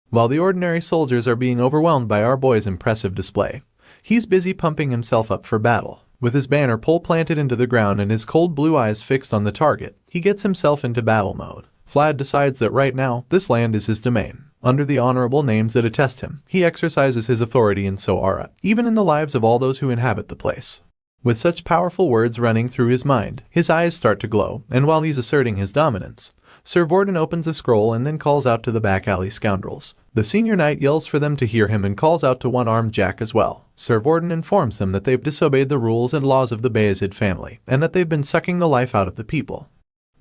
While the ordinary soldiers are being overwhelmed by our boy's impressive display, he's busy pumping himself up for battle. With his banner pole planted into the ground and his cold blue eyes fixed on the target, he gets himself into battle mode. Vlad decides that right now, this land is his domain. Under the honorable names that attest him, he exercises his authority in Sara, even in the lives of all those who inhabit the place. With such powerful words running through his mind, his eyes start to glow, and while he's asserting his dominance, Sir Vorden opens a scroll and then calls out to the back alley scoundrels. The senior knight yells for them to hear him and calls out to one-armed Jack as well. Sir Vorden informs them that they've disobeyed the rules and laws of the Bayezid family, and that they've been sucking the life out of the people.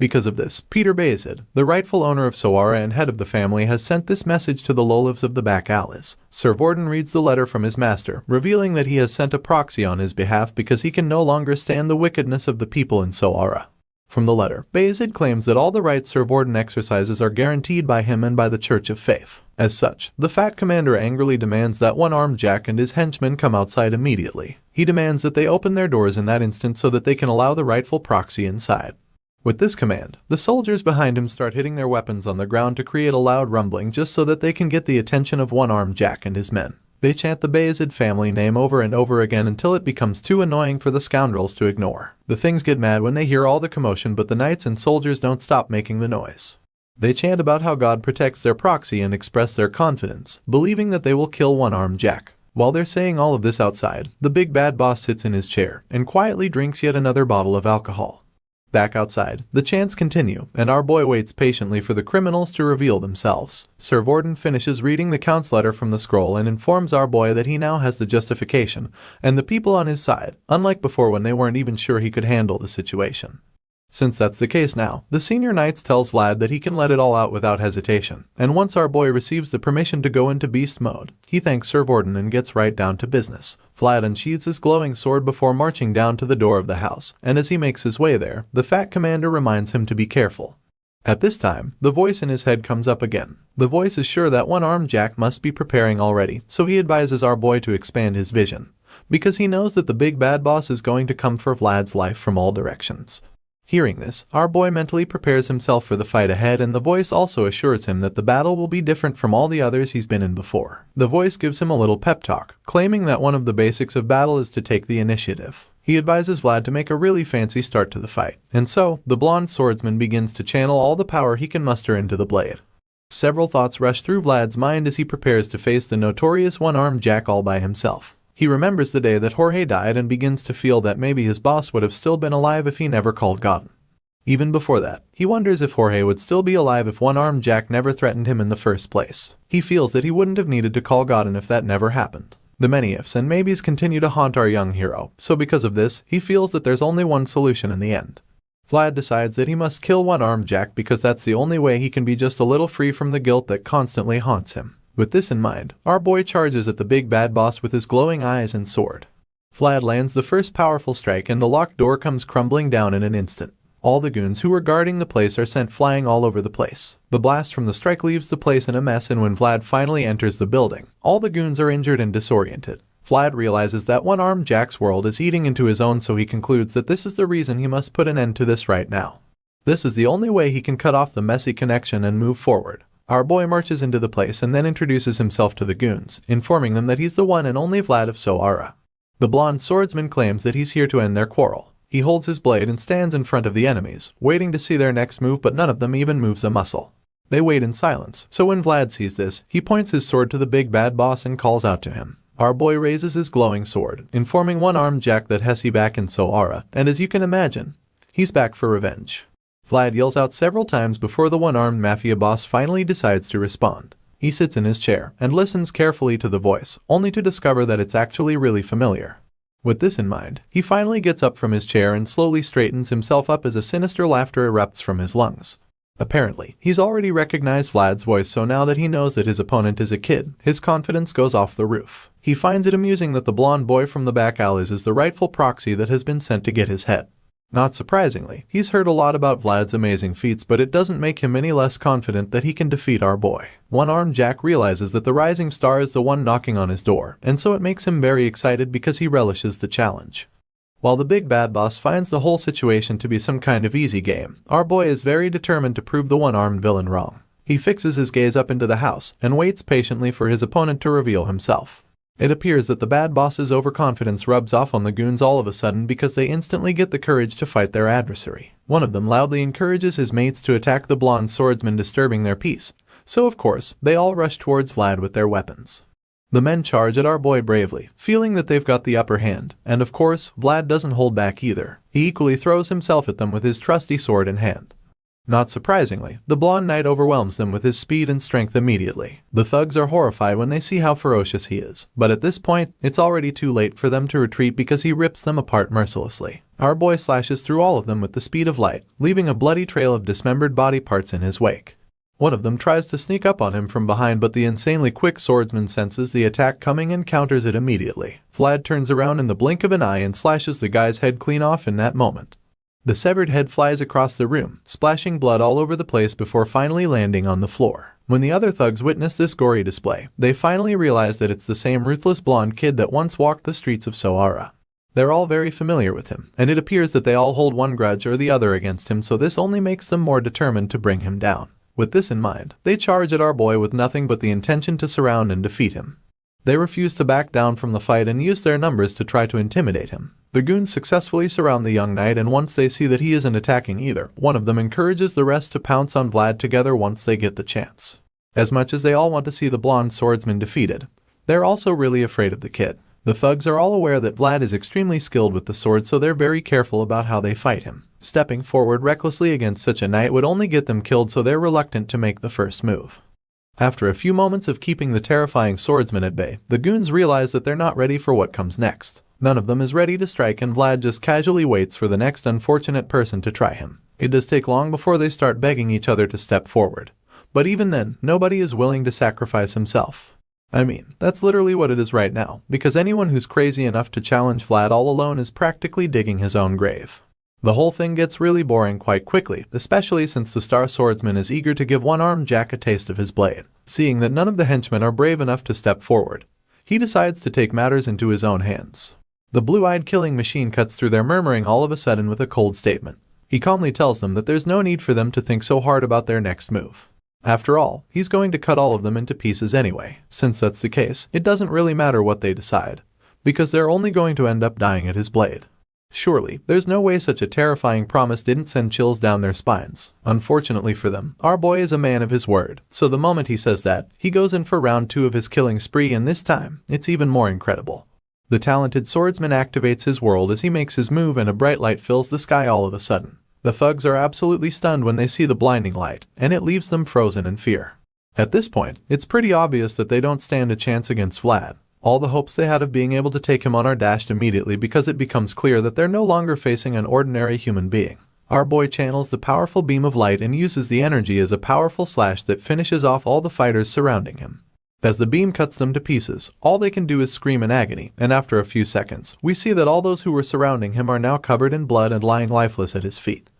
Because of this, Peter Bayezid, the rightful owner of Sara and head of the family, has sent this message to the lowlives of the back alleys. Sir Vorden reads the letter from his master, revealing that he has sent a proxy on his behalf because he can no longer stand the wickedness of the people in Sara. From the letter, Bayezid claims that all the rights Sir Vorden exercises are guaranteed by him and by the Church of Faith. As such, the fat commander angrily demands that one-armed Jack and his henchmen come outside immediately. He demands that they open their doors in that instant so that they can allow the rightful proxy inside. With this command, the soldiers behind him start hitting their weapons on the ground to create a loud rumbling just so that they can get the attention of one-armed Jack and his men. They chant the Bayezid family name over and over again until it becomes too annoying for the scoundrels to ignore. The things get mad when they hear all the commotion, but the knights and soldiers don't stop making the noise. They chant about how God protects their proxy and express their confidence, believing that they will kill one-armed Jack. While they're saying all of this outside, the big bad boss sits in his chair and quietly drinks yet another bottle of alcohol. Back outside, the chants continue, and our boy waits patiently for the criminals to reveal themselves. Sir Vorden finishes reading the Count's letter from the scroll and informs our boy that he now has the justification and the people on his side, unlike before when they weren't even sure he could handle the situation. Since that's the case now, the senior knights tells Vlad that he can let it all out without hesitation, and once our boy receives the permission to go into beast mode, he thanks Sir Vorden and gets right down to business. Vlad unsheathes his glowing sword before marching down to the door of the house, and as he makes his way there, the fat commander reminds him to be careful. At this time, the voice in his head comes up again. The voice is sure that one-armed Jack must be preparing already, so he advises our boy to expand his vision, because he knows that the big bad boss is going to come for Vlad's life from all directions. Hearing this, our boy mentally prepares himself for the fight ahead, and the voice also assures him that the battle will be different from all the others he's been in before. The voice gives him a little pep talk, claiming that one of the basics of battle is to take the initiative. He advises Vlad to make a really fancy start to the fight, and so, the blonde swordsman begins to channel all the power he can muster into the blade. Several thoughts rush through Vlad's mind as he prepares to face the notorious one-armed Jack all by himself. He remembers the day that Jorge died and begins to feel that maybe his boss would have still been alive if he never called God. Even before that, he wonders if Jorge would still be alive if one-armed Jack never threatened him in the first place. He feels that he wouldn't have needed to call God in if that never happened. The many ifs and maybes continue to haunt our young hero, so because of this, he feels that there's only one solution in the end. Vlad decides that he must kill one-armed Jack because that's the only way he can be just a little free from the guilt that constantly haunts him. With this in mind, our boy charges at the big bad boss with his glowing eyes and sword. Vlad lands the first powerful strike and the locked door comes crumbling down in an instant. All the goons who were guarding the place are sent flying all over the place. The blast from the strike leaves the place in a mess, and when Vlad finally enters the building, all the goons are injured and disoriented. Vlad realizes that one-armed Jack's world is eating into his own, so he concludes that this is the reason he must put an end to this right now. This is the only way he can cut off the messy connection and move forward. Our boy marches into the place and then introduces himself to the goons, informing them that he's the one and only Vlad of Sara. The blonde swordsman claims that he's here to end their quarrel. He holds his blade and stands in front of the enemies, waiting to see their next move, but none of them even moves a muscle. They wait in silence, so when Vlad sees this, he points his sword to the big bad boss and calls out to him. Our boy raises his glowing sword, informing one-armed Jack that he's back in Sara, and as you can imagine, he's back for revenge. Vlad yells out several times before the one-armed mafia boss finally decides to respond. He sits in his chair and listens carefully to the voice, only to discover that it's actually really familiar. With this in mind, he finally gets up from his chair and slowly straightens himself up as a sinister laughter erupts from his lungs. Apparently, he's already recognized Vlad's voice, so now that he knows that his opponent is a kid, his confidence goes off the roof. He finds it amusing that the blonde boy from the back alleys is the rightful proxy that has been sent to get his head. Not surprisingly, he's heard a lot about Vlad's amazing feats, but it doesn't make him any less confident that he can defeat our boy. One-armed Jack realizes that the rising star is the one knocking on his door, and so it makes him very excited because he relishes the challenge. While the big bad boss finds the whole situation to be some kind of easy game, our boy is very determined to prove the one-armed villain wrong. He fixes his gaze up into the house and waits patiently for his opponent to reveal himself. It appears that the bad boss's overconfidence rubs off on the goons all of a sudden because they instantly get the courage to fight their adversary. One of them loudly encourages his mates to attack the blonde swordsman, disturbing their peace, so of course, they all rush towards Vlad with their weapons. The men charge at our boy bravely, feeling that they've got the upper hand, and of course, Vlad doesn't hold back either. He equally throws himself at them with his trusty sword in hand. Not surprisingly, the blonde knight overwhelms them with his speed and strength immediately. The thugs are horrified when they see how ferocious he is, but at this point, it's already too late for them to retreat because he rips them apart mercilessly. Our boy slashes through all of them with the speed of light, leaving a bloody trail of dismembered body parts in his wake. One of them tries to sneak up on him from behind, but the insanely quick swordsman senses the attack coming and counters it immediately. Vlad turns around in the blink of an eye and slashes the guy's head clean off in that moment. The severed head flies across the room, splashing blood all over the place before finally landing on the floor. When the other thugs witness this gory display, they finally realize that it's the same ruthless blonde kid that once walked the streets of Sara. They're all very familiar with him, and it appears that they all hold one grudge or the other against him, so this only makes them more determined to bring him down. With this in mind, they charge at our boy with nothing but the intention to surround and defeat him. They refuse to back down from the fight and use their numbers to try to intimidate him. The goons successfully surround the young knight, and once they see that he isn't attacking either, one of them encourages the rest to pounce on Vlad together once they get the chance. As much as they all want to see the blonde swordsman defeated, they're also really afraid of the kid. The thugs are all aware that Vlad is extremely skilled with the sword, so they're very careful about how they fight him. Stepping forward recklessly against such a knight would only get them killed, so they're reluctant to make the first move. After a few moments of keeping the terrifying swordsman at bay, the goons realize that they're not ready for what comes next. None of them is ready to strike, and Vlad just casually waits for the next unfortunate person to try him. It does take long before they start begging each other to step forward. But even then, nobody is willing to sacrifice himself. I mean, that's literally what it is right now, because anyone who's crazy enough to challenge Vlad all alone is practically digging his own grave. The whole thing gets really boring quite quickly, especially since the star swordsman is eager to give one-armed Jack a taste of his blade. Seeing that none of the henchmen are brave enough to step forward, he decides to take matters into his own hands. The blue-eyed killing machine cuts through their murmuring all of a sudden with a cold statement. He calmly tells them that there's no need for them to think so hard about their next move. After all, he's going to cut all of them into pieces anyway. Since that's the case, it doesn't really matter what they decide, because they're only going to end up dying at his blade. Surely, there's no way such a terrifying promise didn't send chills down their spines. Unfortunately for them, our boy is a man of his word, so the moment he says that, he goes in for round 2 of his killing spree, and this time, it's even more incredible. The talented swordsman activates his world as he makes his move, and a bright light fills the sky all of a sudden. The thugs are absolutely stunned when they see the blinding light, and it leaves them frozen in fear. At this point, it's pretty obvious that they don't stand a chance against Vlad. All the hopes they had of being able to take him on are dashed immediately because it becomes clear that they're no longer facing an ordinary human being. Our boy channels the powerful beam of light and uses the energy as a powerful slash that finishes off all the fighters surrounding him. As the beam cuts them to pieces, all they can do is scream in agony, and after a few seconds, we see that all those who were surrounding him are now covered in blood and lying lifeless at his feet.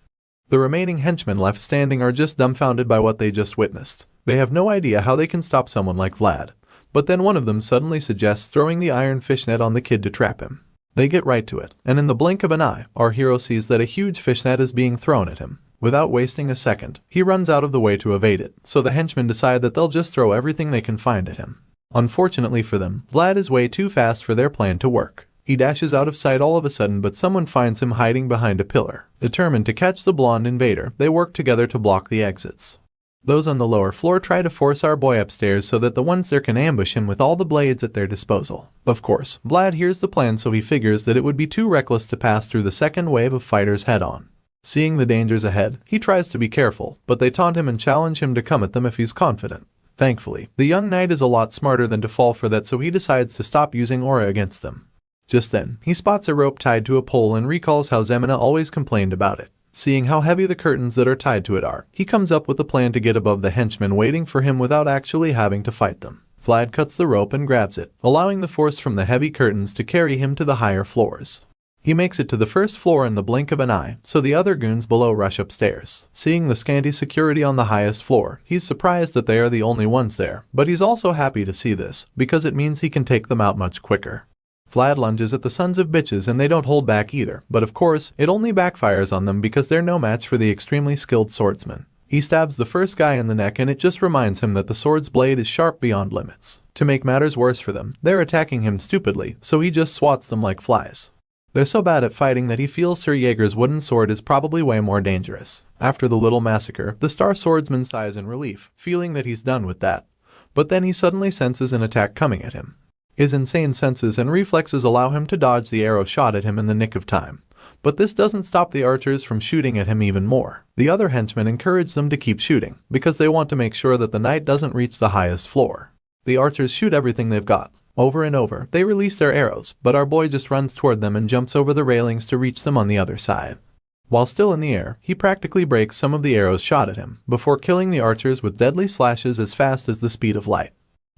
The remaining henchmen left standing are just dumbfounded by what they just witnessed. They have no idea how they can stop someone like Vlad. But then one of them suddenly suggests throwing the iron fishnet on the kid to trap him. They get right to it, and in the blink of an eye, our hero sees that a huge fishnet is being thrown at him. Without wasting a second, he runs out of the way to evade it, so the henchmen decide that they'll just throw everything they can find at him. Unfortunately for them, Vlad is way too fast for their plan to work. He dashes out of sight all of a sudden, but someone finds him hiding behind a pillar. Determined to catch the blonde invader, they work together to block the exits. Those on the lower floor try to force our boy upstairs so that the ones there can ambush him with all the blades at their disposal. Of course, Vlad hears the plan, so he figures that it would be too reckless to pass through the second wave of fighters head-on. Seeing the dangers ahead, he tries to be careful, but they taunt him and challenge him to come at them if he's confident. Thankfully, the young knight is a lot smarter than to fall for that, so he decides to stop using aura against them. Just then, he spots a rope tied to a pole and recalls how Zemina always complained about it. Seeing how heavy the curtains that are tied to it are, he comes up with a plan to get above the henchmen waiting for him without actually having to fight them. Vlad cuts the rope and grabs it, allowing the force from the heavy curtains to carry him to the higher floors. He makes it to the first floor in the blink of an eye, so the other goons below rush upstairs. Seeing the scanty security on the highest floor, he's surprised that they are the only ones there, but he's also happy to see this, because it means he can take them out much quicker. Vlad lunges at the sons of bitches and they don't hold back either, but of course, it only backfires on them because they're no match for the extremely skilled swordsman. He stabs the first guy in the neck and it just reminds him that the sword's blade is sharp beyond limits. To make matters worse for them, they're attacking him stupidly, so he just swats them like flies. They're so bad at fighting that he feels Sir Jaeger's wooden sword is probably way more dangerous. After the little massacre, the star swordsman sighs in relief, feeling that he's done with that. But then he suddenly senses an attack coming at him. His insane senses and reflexes allow him to dodge the arrow shot at him in the nick of time. But this doesn't stop the archers from shooting at him even more. The other henchmen encourage them to keep shooting, because they want to make sure that the knight doesn't reach the highest floor. The archers shoot everything they've got. Over and over, they release their arrows, but our boy just runs toward them and jumps over the railings to reach them on the other side. While still in the air, he practically breaks some of the arrows shot at him, before killing the archers with deadly slashes as fast as the speed of light.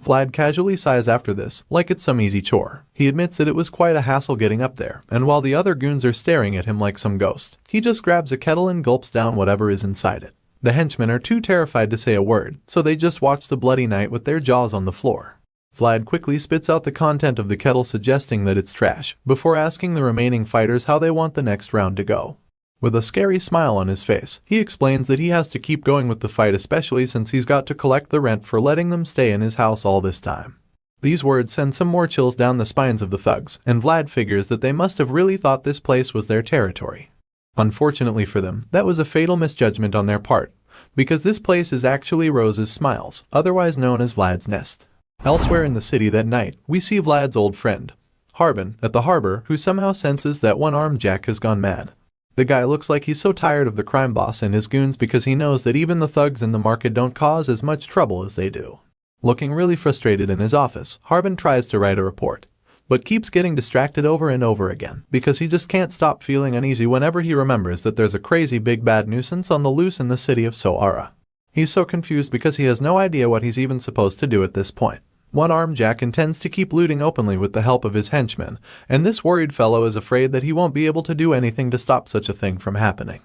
Vlad casually sighs after this, like it's some easy chore. He admits that it was quite a hassle getting up there, and while the other goons are staring at him like some ghost, he just grabs a kettle and gulps down whatever is inside it. The henchmen are too terrified to say a word, so they just watch the bloody knight with their jaws on the floor. Vlad quickly spits out the content of the kettle, suggesting that it's trash, before asking the remaining fighters how they want the next round to go. With a scary smile on his face, he explains that he has to keep going with the fight, especially since he's got to collect the rent for letting them stay in his house all this time. These words send some more chills down the spines of the thugs, and Vlad figures that they must have really thought this place was their territory. Unfortunately for them, that was a fatal misjudgment on their part, because this place is actually Rose's Smiles, otherwise known as Vlad's Nest. Elsewhere in the city that night, we see Vlad's old friend, Harbin, at the harbor, who somehow senses that one-armed Jack has gone mad. The guy looks like he's so tired of the crime boss and his goons because he knows that even the thugs in the market don't cause as much trouble as they do. Looking really frustrated in his office, Harbin tries to write a report, but keeps getting distracted over and over again because he just can't stop feeling uneasy whenever he remembers that there's a crazy big bad nuisance on the loose in the city of Sara. He's so confused because he has no idea what he's even supposed to do at this point. One-armed Jack intends to keep looting openly with the help of his henchmen, and this worried fellow is afraid that he won't be able to do anything to stop such a thing from happening.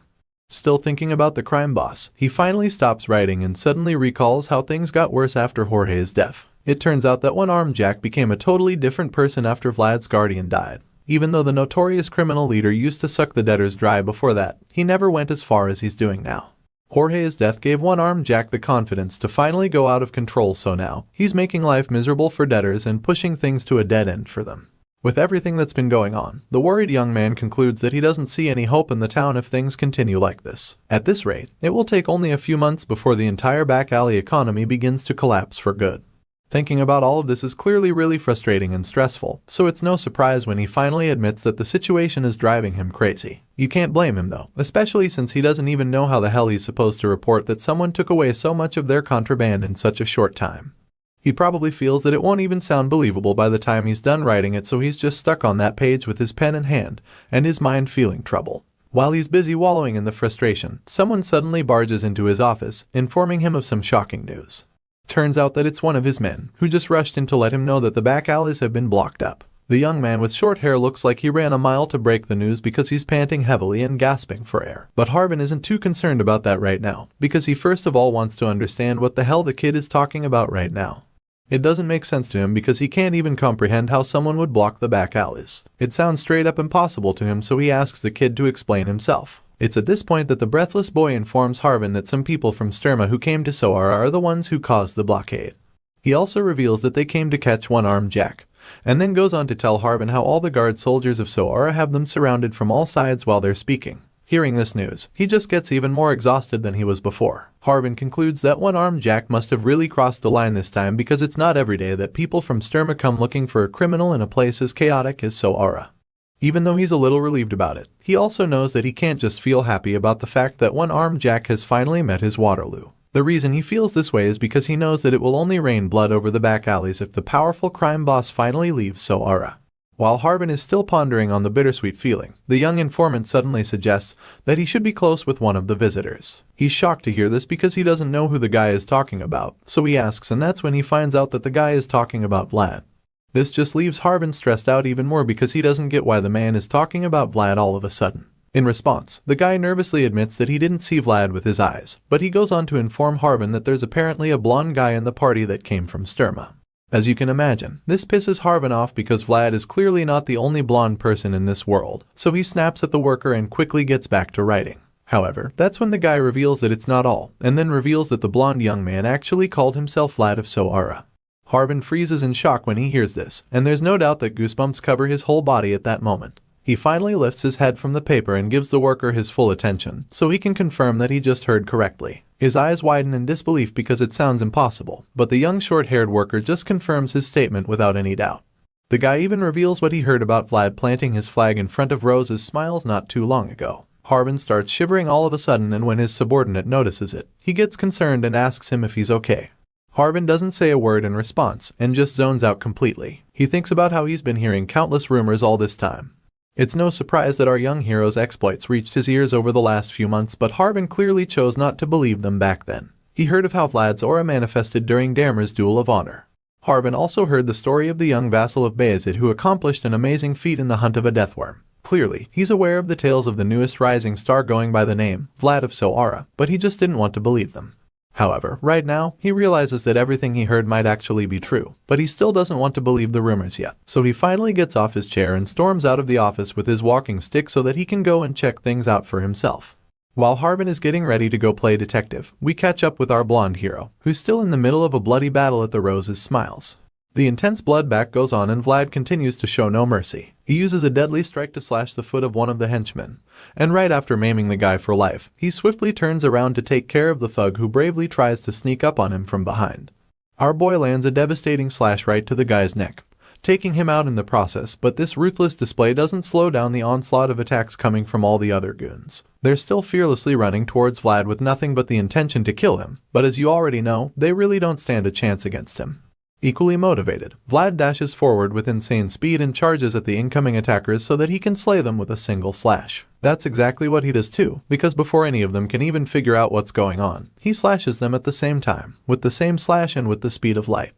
Still thinking about the crime boss, he finally stops writing and suddenly recalls how things got worse after Jorge's death. It turns out that one-armed Jack became a totally different person after Vlad's guardian died. Even though the notorious criminal leader used to suck the debtors dry before that, he never went as far as he's doing now. Jorge's death gave one-armed Jack the confidence to finally go out of control, so now he's making life miserable for debtors and pushing things to a dead end for them. With everything that's been going on, the worried young man concludes that he doesn't see any hope in the town if things continue like this. At this rate, it will take only a few months before the entire back alley economy begins to collapse for good. Thinking about all of this is clearly really frustrating and stressful, so it's no surprise when he finally admits that the situation is driving him crazy. You can't blame him though, especially since he doesn't even know how the hell he's supposed to report that someone took away so much of their contraband in such a short time. He probably feels that it won't even sound believable by the time he's done writing it, so he's just stuck on that page with his pen in hand, and his mind feeling trouble. While he's busy wallowing in the frustration, someone suddenly barges into his office, informing him of some shocking news. Turns out that it's one of his men, who just rushed in to let him know that the back alleys have been blocked up. The young man with short hair looks like he ran a mile to break the news because he's panting heavily and gasping for air. But Harbin isn't too concerned about that right now, because he first of all wants to understand what the hell the kid is talking about right now. It doesn't make sense to him because he can't even comprehend how someone would block the back alleys. It sounds straight up impossible to him, so he asks the kid to explain himself. It's at this point that the breathless boy informs Harbin that some people from Sturma who came to Sara are the ones who caused the blockade. He also reveals that they came to catch one-armed Jack, and then goes on to tell Harbin how all the guard soldiers of Sara have them surrounded from all sides while they're speaking. Hearing this news, he just gets even more exhausted than he was before. Harbin concludes that one-armed Jack must have really crossed the line this time, because it's not every day that people from Sturma come looking for a criminal in a place as chaotic as Sara. Even though he's a little relieved about it, he also knows that he can't just feel happy about the fact that one-armed Jack has finally met his Waterloo. The reason he feels this way is because he knows that it will only rain blood over the back alleys if the powerful crime boss finally leaves Sara. While Harbin is still pondering on the bittersweet feeling, the young informant suddenly suggests that he should be close with one of the visitors. He's shocked to hear this because he doesn't know who the guy is talking about, so he asks, and that's when he finds out that the guy is talking about Vlad. This just leaves Harbin stressed out even more because he doesn't get why the man is talking about Vlad all of a sudden. In response, the guy nervously admits that he didn't see Vlad with his eyes, but he goes on to inform Harbin that there's apparently a blonde guy in the party that came from Sturma. As you can imagine, this pisses Harbin off because Vlad is clearly not the only blonde person in this world, so he snaps at the worker and quickly gets back to writing. However, that's when the guy reveals that it's not all, and then reveals that the blonde young man actually called himself Vlad of Sara. Harbin freezes in shock when he hears this, and there's no doubt that goosebumps cover his whole body at that moment. He finally lifts his head from the paper and gives the worker his full attention, so he can confirm that he just heard correctly. His eyes widen in disbelief because it sounds impossible, but the young short-haired worker just confirms his statement without any doubt. The guy even reveals what he heard about Vlad planting his flag in front of Rose's smiles not too long ago. Harbin starts shivering all of a sudden, and when his subordinate notices it, he gets concerned and asks him if he's okay. Harbin doesn't say a word in response, and just zones out completely. He thinks about how he's been hearing countless rumors all this time. It's no surprise that our young hero's exploits reached his ears over the last few months, but Harbin clearly chose not to believe them back then. He heard of how Vlad's aura manifested during Damer's Duel of Honor. Harbin also heard the story of the young vassal of Bayezid who accomplished an amazing feat in the hunt of a deathworm. Clearly, he's aware of the tales of the newest rising star going by the name Vlad of Sara, but he just didn't want to believe them. However, right now, he realizes that everything he heard might actually be true, but he still doesn't want to believe the rumors yet. So he finally gets off his chair and storms out of the office with his walking stick so that he can go and check things out for himself. While Harbin is getting ready to go play detective, we catch up with our blonde hero, who's still in the middle of a bloody battle at the Rose's Smiles. The intense bloodbath goes on and Vlad continues to show no mercy. He uses a deadly strike to slash the foot of one of the henchmen, and right after maiming the guy for life, he swiftly turns around to take care of the thug who bravely tries to sneak up on him from behind. Our boy lands a devastating slash right to the guy's neck, taking him out in the process, but this ruthless display doesn't slow down the onslaught of attacks coming from all the other goons. They're still fearlessly running towards Vlad with nothing but the intention to kill him, but as you already know, they really don't stand a chance against him. Equally motivated, Vlad dashes forward with insane speed and charges at the incoming attackers so that he can slay them with a single slash. That's exactly what he does too, because before any of them can even figure out what's going on, he slashes them at the same time, with the same slash and with the speed of light.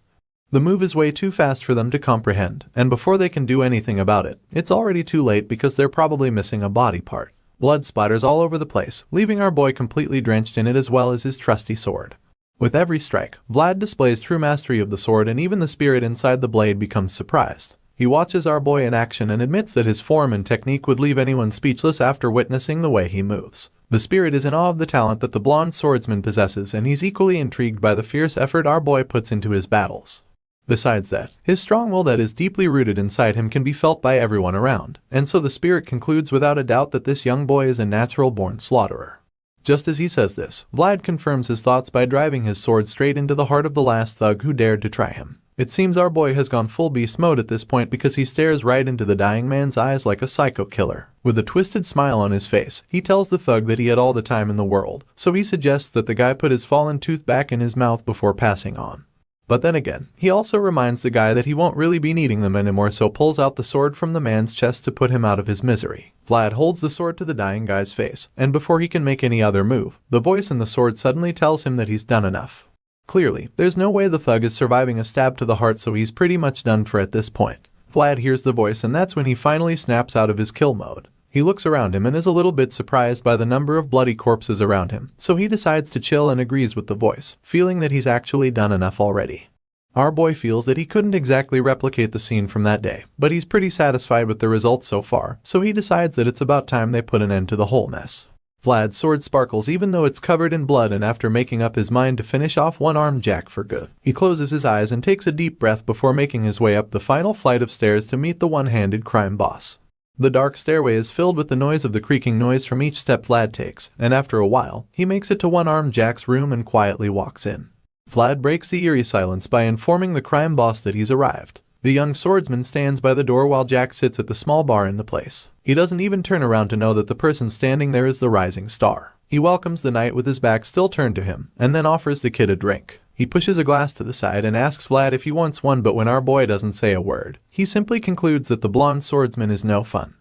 The move is way too fast for them to comprehend, and before they can do anything about it, it's already too late because they're probably missing a body part. Blood splatters all over the place, leaving our boy completely drenched in it as well as his trusty sword. With every strike, Vlad displays true mastery of the sword, and even the spirit inside the blade becomes surprised. He watches our boy in action and admits that his form and technique would leave anyone speechless after witnessing the way he moves. The spirit is in awe of the talent that the blonde swordsman possesses, and he's equally intrigued by the fierce effort our boy puts into his battles. Besides that, his strong will that is deeply rooted inside him can be felt by everyone around, and so the spirit concludes without a doubt that this young boy is a natural-born slaughterer. Just as he says this, Vlad confirms his thoughts by driving his sword straight into the heart of the last thug who dared to try him. It seems our boy has gone full beast mode at this point because he stares right into the dying man's eyes like a psycho killer. With a twisted smile on his face, he tells the thug that he had all the time in the world, so he suggests that the guy put his fallen tooth back in his mouth before passing on. But then again, he also reminds the guy that he won't really be needing them anymore, so pulls out the sword from the man's chest to put him out of his misery. Vlad holds the sword to the dying guy's face, and before he can make any other move, the voice in the sword suddenly tells him that he's done enough. Clearly, there's no way the thug is surviving a stab to the heart, so he's pretty much done for at this point. Vlad hears the voice, and that's when he finally snaps out of his kill mode. He looks around him and is a little bit surprised by the number of bloody corpses around him, so he decides to chill and agrees with the voice, feeling that he's actually done enough already. Our boy feels that he couldn't exactly replicate the scene from that day, but he's pretty satisfied with the results so far, so he decides that it's about time they put an end to the whole mess. Vlad's sword sparkles even though it's covered in blood, and after making up his mind to finish off one-armed Jack for good, he closes his eyes and takes a deep breath before making his way up the final flight of stairs to meet the one-handed crime boss. The dark stairway is filled with the noise of the creaking noise from each step Vlad takes, and after a while, he makes it to one-armed Jack's room and quietly walks in. Vlad breaks the eerie silence by informing the crime boss that he's arrived. The young swordsman stands by the door while Jack sits at the small bar in the place. He doesn't even turn around to know that the person standing there is the rising star. He welcomes the knight with his back still turned to him, and then offers the kid a drink. He pushes a glass to the side and asks Vlad if he wants one, but when our boy doesn't say a word, he simply concludes that the blonde swordsman is no fun.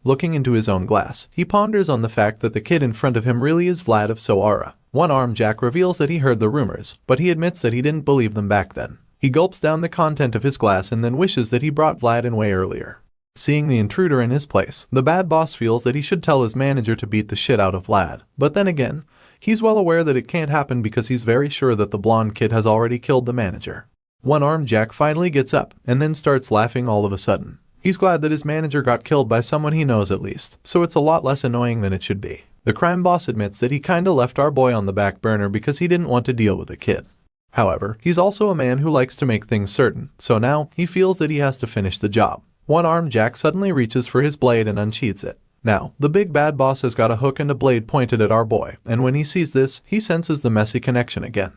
Looking into his own glass, he ponders on the fact that the kid in front of him really is Vlad of Sara. One-armed Jack reveals that he heard the rumors, but he admits that he didn't believe them back then. He gulps down the content of his glass and then wishes that he brought Vlad in way earlier. Seeing the intruder in his place, the bad boss feels that he should tell his manager to beat the shit out of Vlad. But then again, he's well aware that it can't happen because he's very sure that the blonde kid has already killed the manager. One-armed Jack finally gets up and then starts laughing all of a sudden. He's glad that his manager got killed by someone he knows at least, so it's a lot less annoying than it should be. The crime boss admits that he kinda left our boy on the back burner because he didn't want to deal with the kid. However, he's also a man who likes to make things certain, so now he feels that he has to finish the job. One-armed Jack suddenly reaches for his blade and unsheathes it. Now, the big bad boss has got a hook and a blade pointed at our boy, and when he sees this, he senses the messy connection again.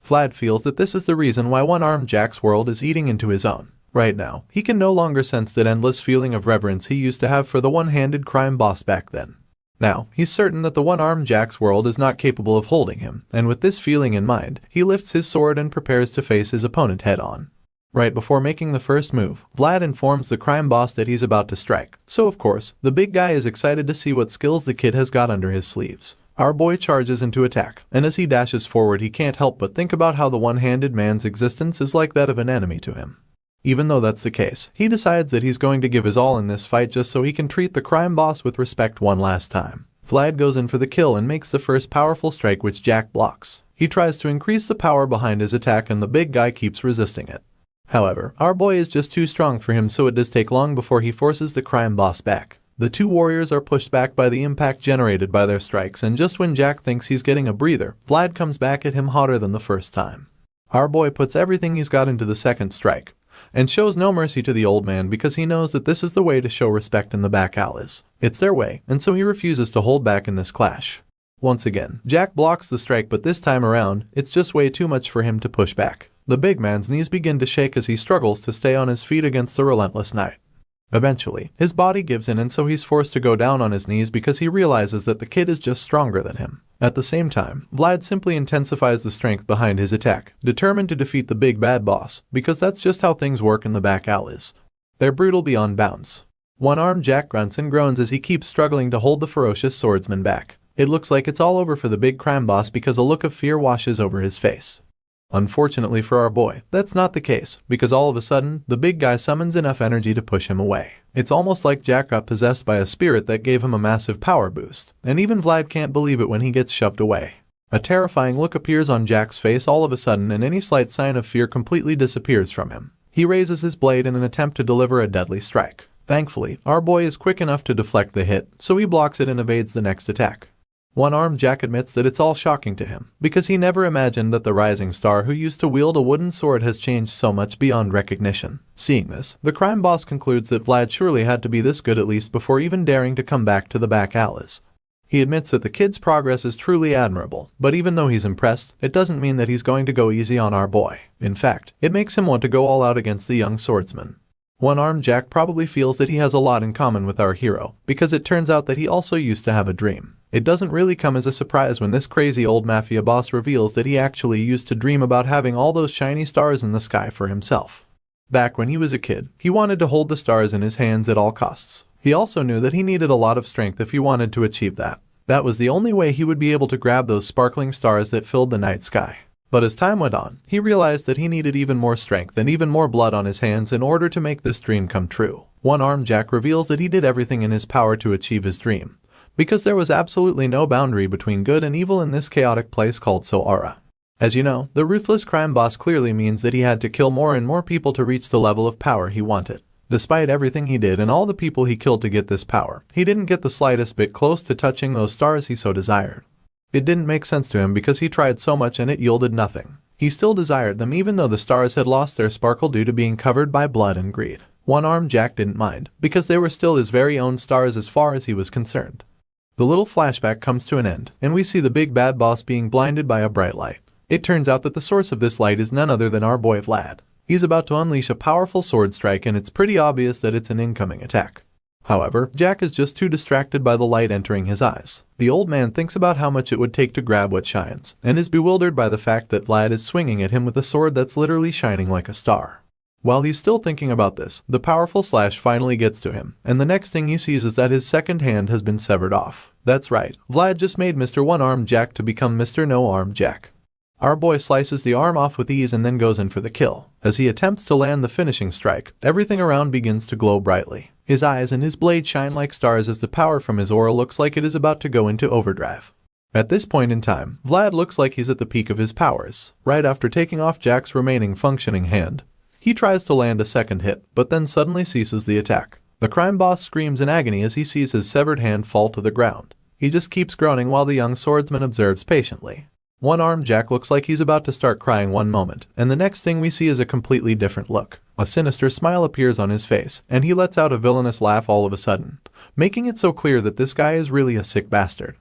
Vlad feels that this is the reason why one-armed Jack's world is eating into his own. Right now, he can no longer sense that endless feeling of reverence he used to have for the one-handed crime boss back then. Now, he's certain that the one-armed Jack's world is not capable of holding him, and with this feeling in mind, he lifts his sword and prepares to face his opponent head-on. Right before making the first move, Vlad informs the crime boss that he's about to strike, so of course, the big guy is excited to see what skills the kid has got under his sleeves. Our boy charges into attack, and as he dashes forward he can't help but think about how the one-handed man's existence is like that of an enemy to him. Even though that's the case, he decides that he's going to give his all in this fight just so he can treat the crime boss with respect one last time. Vlad goes in for the kill and makes the first powerful strike, which Jack blocks. He tries to increase the power behind his attack and the big guy keeps resisting it. However, our boy is just too strong for him, so it does take long before he forces the crime boss back. The two warriors are pushed back by the impact generated by their strikes, and just when Jack thinks he's getting a breather, Vlad comes back at him hotter than the first time. Our boy puts everything he's got into the second strike, and shows no mercy to the old man because he knows that this is the way to show respect in the back alleys. It's their way, and so he refuses to hold back in this clash. Once again, Jack blocks the strike, but this time around, it's just way too much for him to push back. The big man's knees begin to shake as he struggles to stay on his feet against the relentless knight. Eventually, his body gives in and so he's forced to go down on his knees because he realizes that the kid is just stronger than him. At the same time, Vlad simply intensifies the strength behind his attack, determined to defeat the big bad boss, because that's just how things work in the back alleys. They're brutal beyond bounds. One-armed Jack grunts and groans as he keeps struggling to hold the ferocious swordsman back. It looks like it's all over for the big crime boss because a look of fear washes over his face. Unfortunately for our boy, that's not the case, because all of a sudden, the big guy summons enough energy to push him away. It's almost like Jack got possessed by a spirit that gave him a massive power boost, and even Vlad can't believe it when he gets shoved away. A terrifying look appears on Jack's face all of a sudden, and any slight sign of fear completely disappears from him. He raises his blade in an attempt to deliver a deadly strike. Thankfully, our boy is quick enough to deflect the hit, so he blocks it and evades the next attack. One-armed Jack admits that it's all shocking to him, because he never imagined that the rising star who used to wield a wooden sword has changed so much beyond recognition. Seeing this, the crime boss concludes that Vlad surely had to be this good at least before even daring to come back to the back alleys. He admits that the kid's progress is truly admirable, but even though he's impressed, it doesn't mean that he's going to go easy on our boy. In fact, it makes him want to go all out against the young swordsman. One-armed Jack probably feels that he has a lot in common with our hero, because it turns out that he also used to have a dream. It doesn't really come as a surprise when this crazy old mafia boss reveals that he actually used to dream about having all those shiny stars in the sky for himself. Back when he was a kid, he wanted to hold the stars in his hands at all costs. He also knew that he needed a lot of strength if he wanted to achieve that. That was the only way he would be able to grab those sparkling stars that filled the night sky. But as time went on, he realized that he needed even more strength and even more blood on his hands in order to make this dream come true. One-armed Jack reveals that he did everything in his power to achieve his dream, because there was absolutely no boundary between good and evil in this chaotic place called Sara. As you know, the ruthless crime boss clearly means that he had to kill more and more people to reach the level of power he wanted. Despite everything he did and all the people he killed to get this power, he didn't get the slightest bit close to touching those stars he so desired. It didn't make sense to him because he tried so much and it yielded nothing. He still desired them even though the stars had lost their sparkle due to being covered by blood and greed. One-armed Jack didn't mind, because they were still his very own stars as far as he was concerned. The little flashback comes to an end, and we see the big bad boss being blinded by a bright light. It turns out that the source of this light is none other than our boy Vlad. He's about to unleash a powerful sword strike and it's pretty obvious that it's an incoming attack. However, Jack is just too distracted by the light entering his eyes. The old man thinks about how much it would take to grab what shines, and is bewildered by the fact that Vlad is swinging at him with a sword that's literally shining like a star. While he's still thinking about this, the powerful slash finally gets to him, and the next thing he sees is that his second hand has been severed off. That's right, Vlad just made Mr. One-Armed Jack to become Mr. No-Armed Jack. Our boy slices the arm off with ease and then goes in for the kill. As he attempts to land the finishing strike, everything around begins to glow brightly. His eyes and his blade shine like stars as the power from his aura looks like it is about to go into overdrive. At this point in time, Vlad looks like he's at the peak of his powers. Right after taking off Jack's remaining functioning hand, he tries to land a second hit, but then suddenly ceases the attack. The crime boss screams in agony as he sees his severed hand fall to the ground. He just keeps groaning while the young swordsman observes patiently. One-armed Jack looks like he's about to start crying one moment, and the next thing we see is a completely different look. A sinister smile appears on his face, and he lets out a villainous laugh all of a sudden, making it so clear that this guy is really a sick bastard.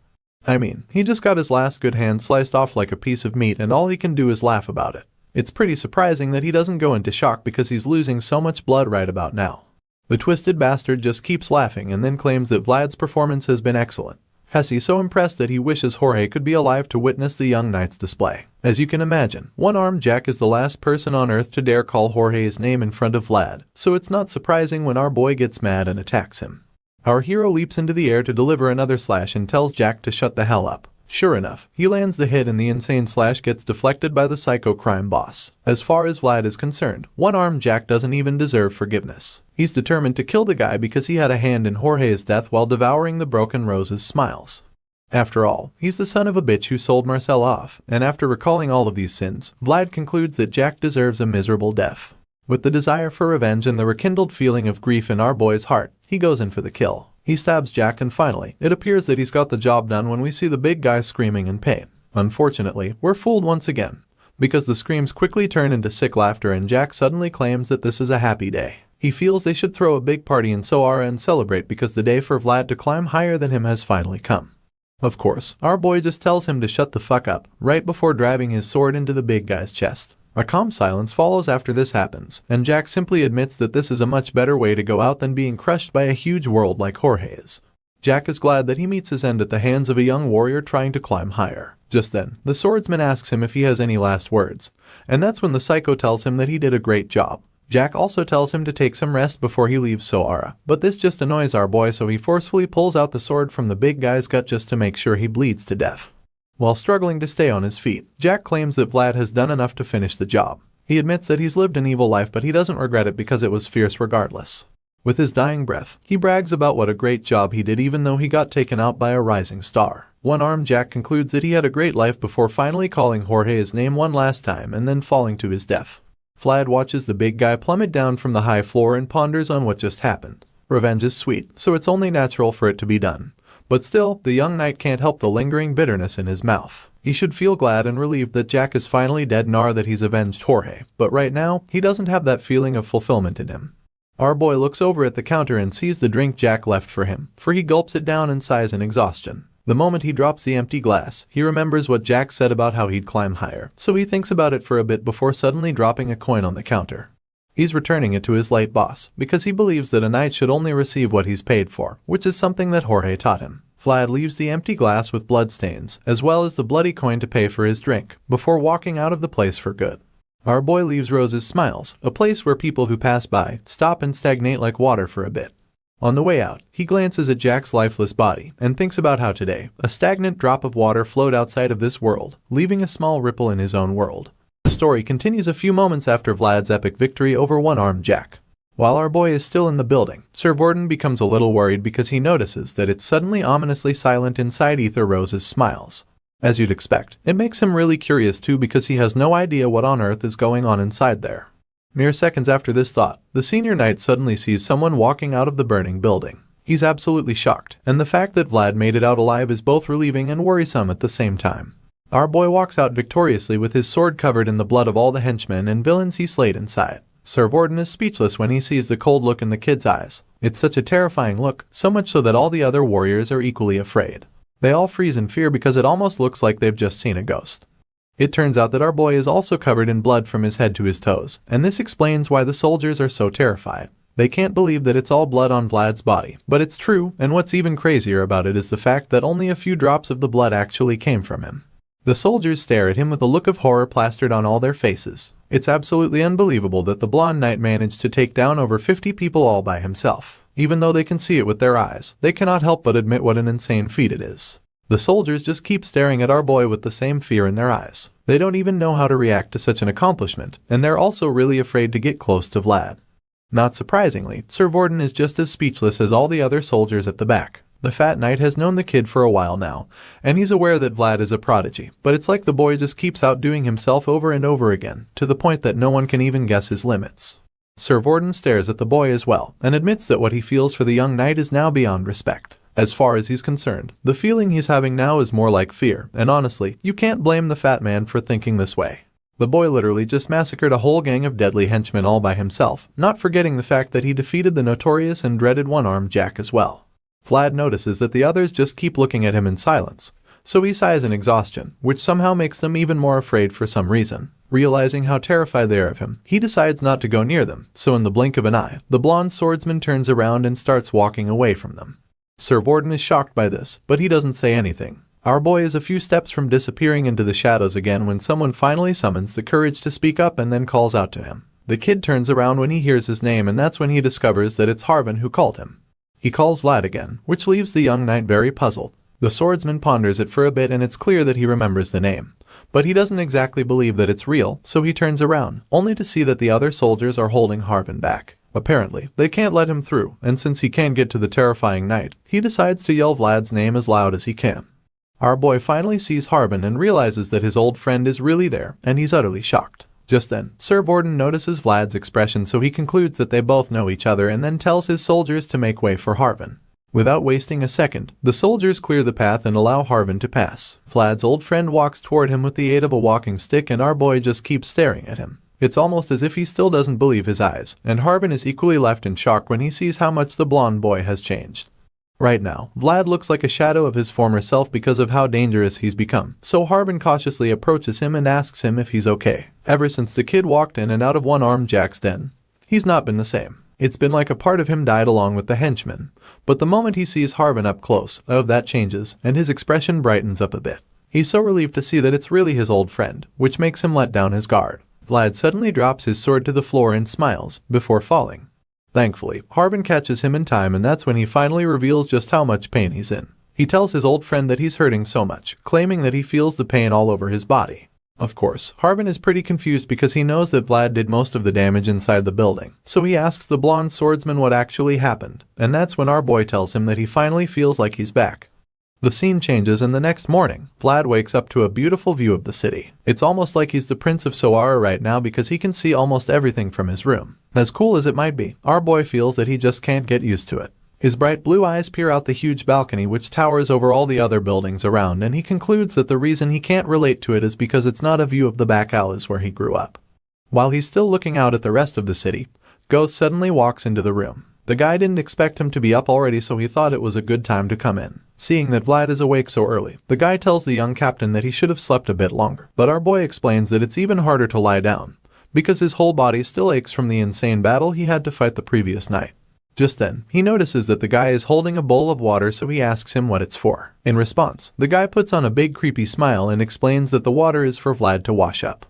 I mean, he just got his last good hand sliced off like a piece of meat and all he can do is laugh about it. It's pretty surprising that he doesn't go into shock because he's losing so much blood right about now. The twisted bastard just keeps laughing and then claims that Vlad's performance has been excellent. He's so impressed that he wishes Jorge could be alive to witness the young knight's display. As you can imagine, One-Armed Jack is the last person on earth to dare call Jorge's name in front of Vlad, so it's not surprising when our boy gets mad and attacks him. Our hero leaps into the air to deliver another slash and tells Jack to shut the hell up. Sure enough, he lands the hit and the insane slash gets deflected by the psycho crime boss. As far as Vlad is concerned, One-Armed Jack doesn't even deserve forgiveness. He's determined to kill the guy because he had a hand in Jorge's death while devouring the broken rose's smiles. After all, he's the son of a bitch who sold Marcel off, and after recalling all of these sins, Vlad concludes that Jack deserves a miserable death. With the desire for revenge and the rekindled feeling of grief in our boy's heart, he goes in for the kill. He stabs Jack and finally, it appears that he's got the job done when we see the big guy screaming in pain. Unfortunately, we're fooled once again, because the screams quickly turn into sick laughter and Jack suddenly claims that this is a happy day. He feels they should throw a big party in Sara and celebrate because the day for Vlad to climb higher than him has finally come. Of course, our boy just tells him to shut the fuck up, right before driving his sword into the big guy's chest. A calm silence follows after this happens, and Jack simply admits that this is a much better way to go out than being crushed by a huge world like Jorge's. Jack is glad that he meets his end at the hands of a young warrior trying to climb higher. Just then, the swordsman asks him if he has any last words, and that's when the psycho tells him that he did a great job. Jack also tells him to take some rest before he leaves Sara, but this just annoys our boy so he forcefully pulls out the sword from the big guy's gut just to make sure he bleeds to death. While struggling to stay on his feet, Jack claims that Vlad has done enough to finish the job. He admits that he's lived an evil life but he doesn't regret it because it was fierce regardless. With his dying breath, he brags about what a great job he did even though he got taken out by a rising star. One-Armed Jack concludes that he had a great life before finally calling Jorge's name one last time and then falling to his death. Vlad watches the big guy plummet down from the high floor and ponders on what just happened. Revenge is sweet, so it's only natural for it to be done. But still, the young knight can't help the lingering bitterness in his mouth. He should feel glad and relieved that Jack is finally dead and that he's avenged Jorge, but right now, he doesn't have that feeling of fulfillment in him. Our boy looks over at the counter and sees the drink Jack left for him, for he gulps it down and sighs in exhaustion. The moment he drops the empty glass, he remembers what Jack said about how he'd climb higher, so he thinks about it for a bit before suddenly dropping a coin on the counter. He's returning it to his late boss, because he believes that a knight should only receive what he's paid for, which is something that Jorge taught him. Vlad leaves the empty glass with bloodstains, as well as the bloody coin to pay for his drink, before walking out of the place for good. Our boy leaves Rose's Smiles, a place where people who pass by stop and stagnate like water for a bit. On the way out, he glances at Jack's lifeless body and thinks about how today, a stagnant drop of water flowed outside of this world, leaving a small ripple in his own world. The story continues a few moments after Vlad's epic victory over one-armed Jack. While our boy is still in the building, Sir Borden becomes a little worried because he notices that it's suddenly ominously silent inside Ether Rose's Smiles. As you'd expect, it makes him really curious too because he has no idea what on earth is going on inside there. Mere seconds after this thought, the senior knight suddenly sees someone walking out of the burning building. He's absolutely shocked, and the fact that Vlad made it out alive is both relieving and worrisome at the same time. Our boy walks out victoriously with his sword covered in the blood of all the henchmen and villains he slayed inside. Sir Borden is speechless when he sees the cold look in the kid's eyes. It's such a terrifying look, so much so that all the other warriors are equally afraid. They all freeze in fear because it almost looks like they've just seen a ghost. It turns out that our boy is also covered in blood from his head to his toes, and this explains why the soldiers are so terrified. They can't believe that it's all blood on Vlad's body, but it's true, and what's even crazier about it is the fact that only a few drops of the blood actually came from him. The soldiers stare at him with a look of horror plastered on all their faces. It's absolutely unbelievable that the blonde knight managed to take down over 50 people all by himself. Even though they can see it with their eyes, they cannot help but admit what an insane feat it is. The soldiers just keep staring at our boy with the same fear in their eyes. They don't even know how to react to such an accomplishment, and they're also really afraid to get close to Vlad. Not surprisingly, Sir Borden is just as speechless as all the other soldiers at the back. The fat knight has known the kid for a while now, and he's aware that Vlad is a prodigy, but it's like the boy just keeps outdoing himself over and over again, to the point that no one can even guess his limits. Sir Borden stares at the boy as well, and admits that what he feels for the young knight is now beyond respect. As far as he's concerned, the feeling he's having now is more like fear, and honestly, you can't blame the fat man for thinking this way. The boy literally just massacred a whole gang of deadly henchmen all by himself, not forgetting the fact that he defeated the notorious and dreaded one-armed Jack as well. Vlad notices that the others just keep looking at him in silence, so he sighs in exhaustion, which somehow makes them even more afraid for some reason. Realizing how terrified they are of him, he decides not to go near them, so in the blink of an eye, the blonde swordsman turns around and starts walking away from them. Sir Borden is shocked by this, but he doesn't say anything. Our boy is a few steps from disappearing into the shadows again when someone finally summons the courage to speak up and then calls out to him. The kid turns around when he hears his name, and that's when he discovers that it's Harvin who called him. He calls Vlad again, which leaves the young knight very puzzled. The swordsman ponders it for a bit, and it's clear that he remembers the name. But he doesn't exactly believe that it's real, so he turns around, only to see that the other soldiers are holding Harvin back. Apparently, they can't let him through, and since he can't get to the terrifying knight, he decides to yell Vlad's name as loud as he can. Our boy finally sees Harvin and realizes that his old friend is really there, and he's utterly shocked. Just then, Sir Borden notices Vlad's expression, so he concludes that they both know each other and then tells his soldiers to make way for Harvin. Without wasting a second, the soldiers clear the path and allow Harvin to pass. Vlad's old friend walks toward him with the aid of a walking stick, and our boy just keeps staring at him. It's almost as if he still doesn't believe his eyes, and Harvin is equally left in shock when he sees how much the blonde boy has changed. Right now, Vlad looks like a shadow of his former self because of how dangerous he's become, so Harvin cautiously approaches him and asks him if he's okay. Ever since the kid walked in and out of one-armed Jack's den, he's not been the same. It's been like a part of him died along with the henchmen. But the moment he sees Harvin up close, that changes, and his expression brightens up a bit. He's so relieved to see that it's really his old friend, which makes him let down his guard. Vlad suddenly drops his sword to the floor and smiles, before falling. Thankfully, Harvin catches him in time, and that's when he finally reveals just how much pain he's in. He tells his old friend that he's hurting so much, claiming that he feels the pain all over his body. Of course, Harvin is pretty confused because he knows that Vlad did most of the damage inside the building, so he asks the blonde swordsman what actually happened, and that's when our boy tells him that he finally feels like he's back. The scene changes, and the next morning, Vlad wakes up to a beautiful view of the city. It's almost like he's the Prince of Sara right now because he can see almost everything from his room. As cool as it might be, our boy feels that he just can't get used to it. His bright blue eyes peer out the huge balcony which towers over all the other buildings around, and he concludes that the reason he can't relate to it is because it's not a view of the back alleys where he grew up. While he's still looking out at the rest of the city, Ghost suddenly walks into the room. The guy didn't expect him to be up already, so he thought it was a good time to come in. Seeing that Vlad is awake so early, the guy tells the young captain that he should have slept a bit longer, but our boy explains that it's even harder to lie down, because his whole body still aches from the insane battle he had to fight the previous night. Just then, he notices that the guy is holding a bowl of water, so he asks him what it's for. In response, the guy puts on a big creepy smile and explains that the water is for Vlad to wash up.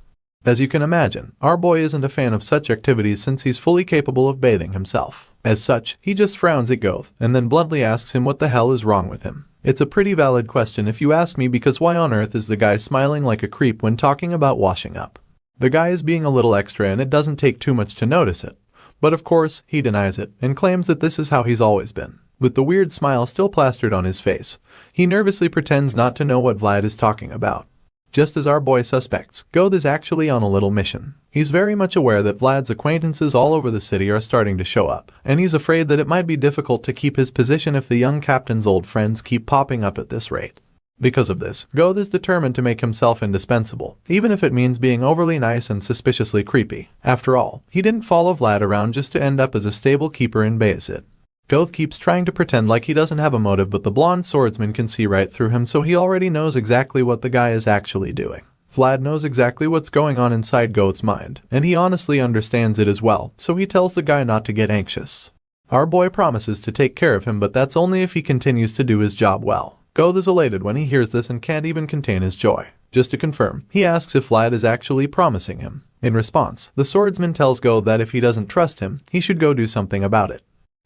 As you can imagine, our boy isn't a fan of such activities since he's fully capable of bathing himself. As such, he just frowns at Goth and then bluntly asks him what the hell is wrong with him. It's a pretty valid question if you ask me, because why on earth is the guy smiling like a creep when talking about washing up? The guy is being a little extra and it doesn't take too much to notice it. But of course, he denies it and claims that this is how he's always been. With the weird smile still plastered on his face, he nervously pretends not to know what Vlad is talking about. Just as our boy suspects, Goth is actually on a little mission. He's very much aware that Vlad's acquaintances all over the city are starting to show up, and he's afraid that it might be difficult to keep his position if the young captain's old friends keep popping up at this rate. Because of this, Goth is determined to make himself indispensable, even if it means being overly nice and suspiciously creepy. After all, he didn't follow Vlad around just to end up as a stable keeper in Bayezid. Goth keeps trying to pretend like he doesn't have a motive, but the blonde swordsman can see right through him, so he already knows exactly what the guy is actually doing. Vlad knows exactly what's going on inside Goth's mind, and he honestly understands it as well, so he tells the guy not to get anxious. Our boy promises to take care of him, but that's only if he continues to do his job well. Goth is elated when he hears this and can't even contain his joy. Just to confirm, he asks if Vlad is actually promising him. In response, the swordsman tells Goth that if he doesn't trust him, he should go do something about it.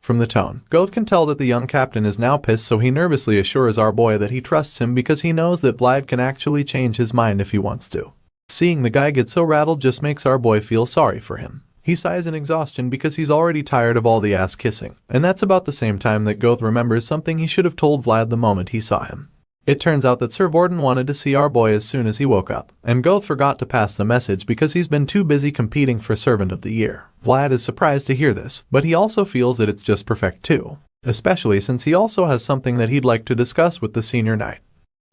From the tone, Goth can tell that the young captain is now pissed, so he nervously assures our boy that he trusts him because he knows that Vlad can actually change his mind if he wants to. Seeing the guy get so rattled just makes our boy feel sorry for him. He sighs in exhaustion because he's already tired of all the ass kissing, and that's about the same time that Goth remembers something he should have told Vlad the moment he saw him. It turns out that Sir Vorden wanted to see our boy as soon as he woke up, and Goth forgot to pass the message because he's been too busy competing for Servant of the Year. Vlad is surprised to hear this, but he also feels that it's just perfect too, especially since he also has something that he'd like to discuss with the senior knight.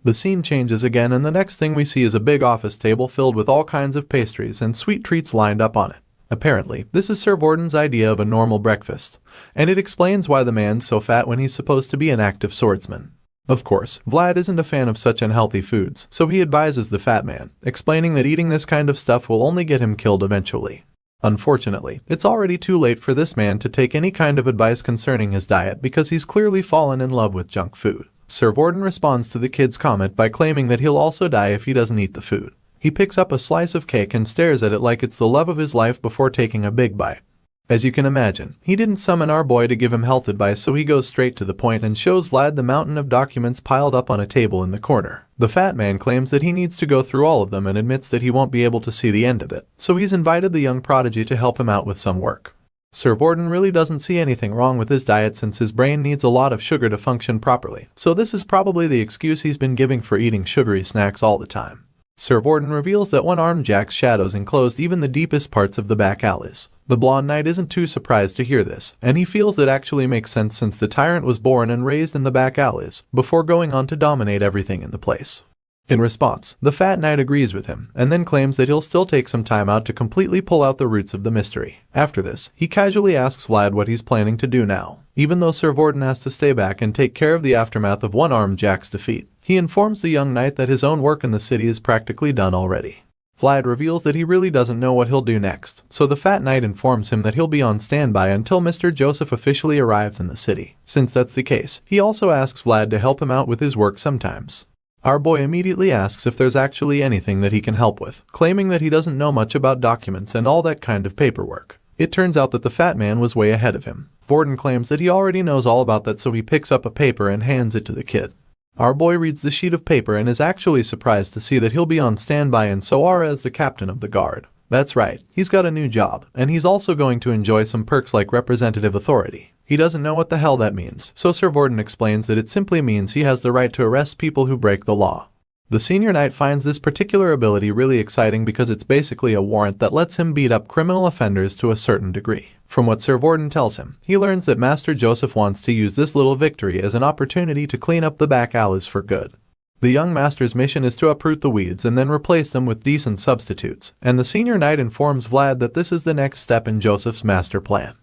The scene changes again, and the next thing we see is a big office table filled with all kinds of pastries and sweet treats lined up on it. Apparently, this is Sir Vorden's idea of a normal breakfast, and it explains why the man's so fat when he's supposed to be an active swordsman. Of course, Vlad isn't a fan of such unhealthy foods, so he advises the fat man, explaining that eating this kind of stuff will only get him killed eventually. Unfortunately, it's already too late for this man to take any kind of advice concerning his diet because he's clearly fallen in love with junk food. Sir Vorden responds to the kid's comment by claiming that he'll also die if he doesn't eat the food. He picks up a slice of cake and stares at it like it's the love of his life before taking a big bite. As you can imagine, he didn't summon our boy to give him health advice, so he goes straight to the point and shows Vlad the mountain of documents piled up on a table in the corner. The fat man claims that he needs to go through all of them and admits that he won't be able to see the end of it, so he's invited the young prodigy to help him out with some work. Sir Vorden really doesn't see anything wrong with his diet since his brain needs a lot of sugar to function properly, so this is probably the excuse he's been giving for eating sugary snacks all the time. Sir Vorden reveals that one-armed Jack's shadows enclosed even the deepest parts of the back alleys. The blonde knight isn't too surprised to hear this, and he feels that actually makes sense since the tyrant was born and raised in the back alleys, before going on to dominate everything in the place. In response, the fat knight agrees with him, and then claims that he'll still take some time out to completely pull out the roots of the mystery. After this, he casually asks Vlad what he's planning to do now. Even though Sir Vorden has to stay back and take care of the aftermath of one-armed Jack's defeat, he informs the young knight that his own work in the city is practically done already. Vlad reveals that he really doesn't know what he'll do next, so the fat knight informs him that he'll be on standby until Mr. Joseph officially arrives in the city. Since that's the case, he also asks Vlad to help him out with his work sometimes. Our boy immediately asks if there's actually anything that he can help with, claiming that he doesn't know much about documents and all that kind of paperwork. It turns out that the fat man was way ahead of him. Vorden claims that he already knows all about that, so he picks up a paper and hands it to the kid. Our boy reads the sheet of paper and is actually surprised to see that he'll be on standby in Sara as the captain of the guard. That's right, he's got a new job, and he's also going to enjoy some perks like representative authority. He doesn't know what the hell that means, so Sir Vorden explains that it simply means he has the right to arrest people who break the law. The senior knight finds this particular ability really exciting because it's basically a warrant that lets him beat up criminal offenders to a certain degree. From what Sir Vorden tells him, he learns that Master Joseph wants to use this little victory as an opportunity to clean up the back alleys for good. The young master's mission is to uproot the weeds and then replace them with decent substitutes, and the senior knight informs Vlad that this is the next step in Joseph's master plan.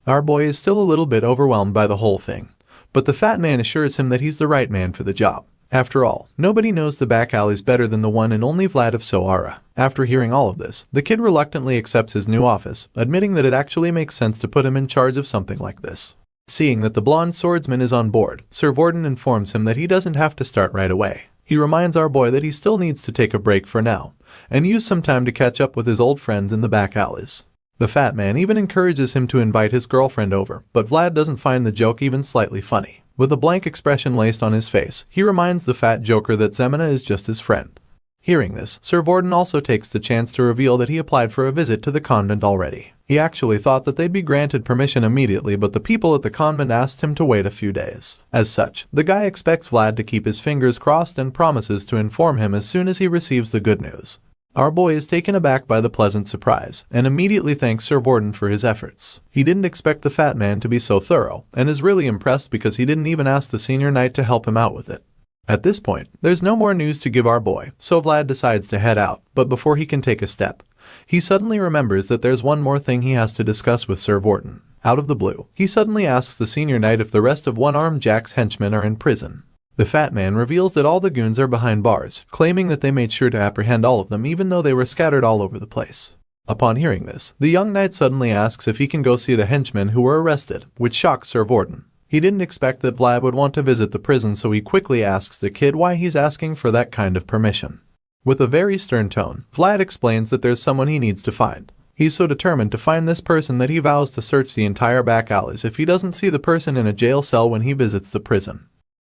Our boy is still a little bit overwhelmed by the whole thing, But the fat man assures him that he's the right man for the job. After all, nobody knows the back alleys better than the one and only Vlad of Sara. After hearing all of this, the kid reluctantly accepts his new office, admitting that it actually makes sense to put him in charge of something like this. Seeing that the blonde swordsman is on board, Sir Stangga informs him that he doesn't have to start right away. He reminds our boy that he still needs to take a break for now, and use some time to catch up with his old friends in the back alleys. The fat man even encourages him to invite his girlfriend over, but Vlad doesn't find the joke even slightly funny. With a blank expression laced on his face, he reminds the fat joker that Zemina is just his friend. Hearing this, Sir Stangga also takes the chance to reveal that he applied for a visit to the convent already. He actually thought that they'd be granted permission immediately, but the people at the convent asked him to wait a few days. As such, the guy expects Vlad to keep his fingers crossed and promises to inform him as soon as he receives the good news. Our boy is taken aback by the pleasant surprise, and immediately thanks Sir Stangga for his efforts. He didn't expect the fat man to be so thorough, and is really impressed because he didn't even ask the senior knight to help him out with it. At this point, there's no more news to give our boy, so Vlad decides to head out, but before he can take a step, he suddenly remembers that there's one more thing he has to discuss with Sir Stangga. Out of the blue, he suddenly asks the senior knight if the rest of One-Armed Jack's henchmen are in prison. The fat man reveals that all the goons are behind bars, claiming that they made sure to apprehend all of them even though they were scattered all over the place. Upon hearing this, the young knight suddenly asks if he can go see the henchmen who were arrested, which shocks Sir Stangga. He didn't expect that Vlad would want to visit the prison, so he quickly asks the kid why he's asking for that kind of permission. With a very stern tone, Vlad explains that there's someone he needs to find. He's so determined to find this person that he vows to search the entire back alleys if he doesn't see the person in a jail cell when he visits the prison.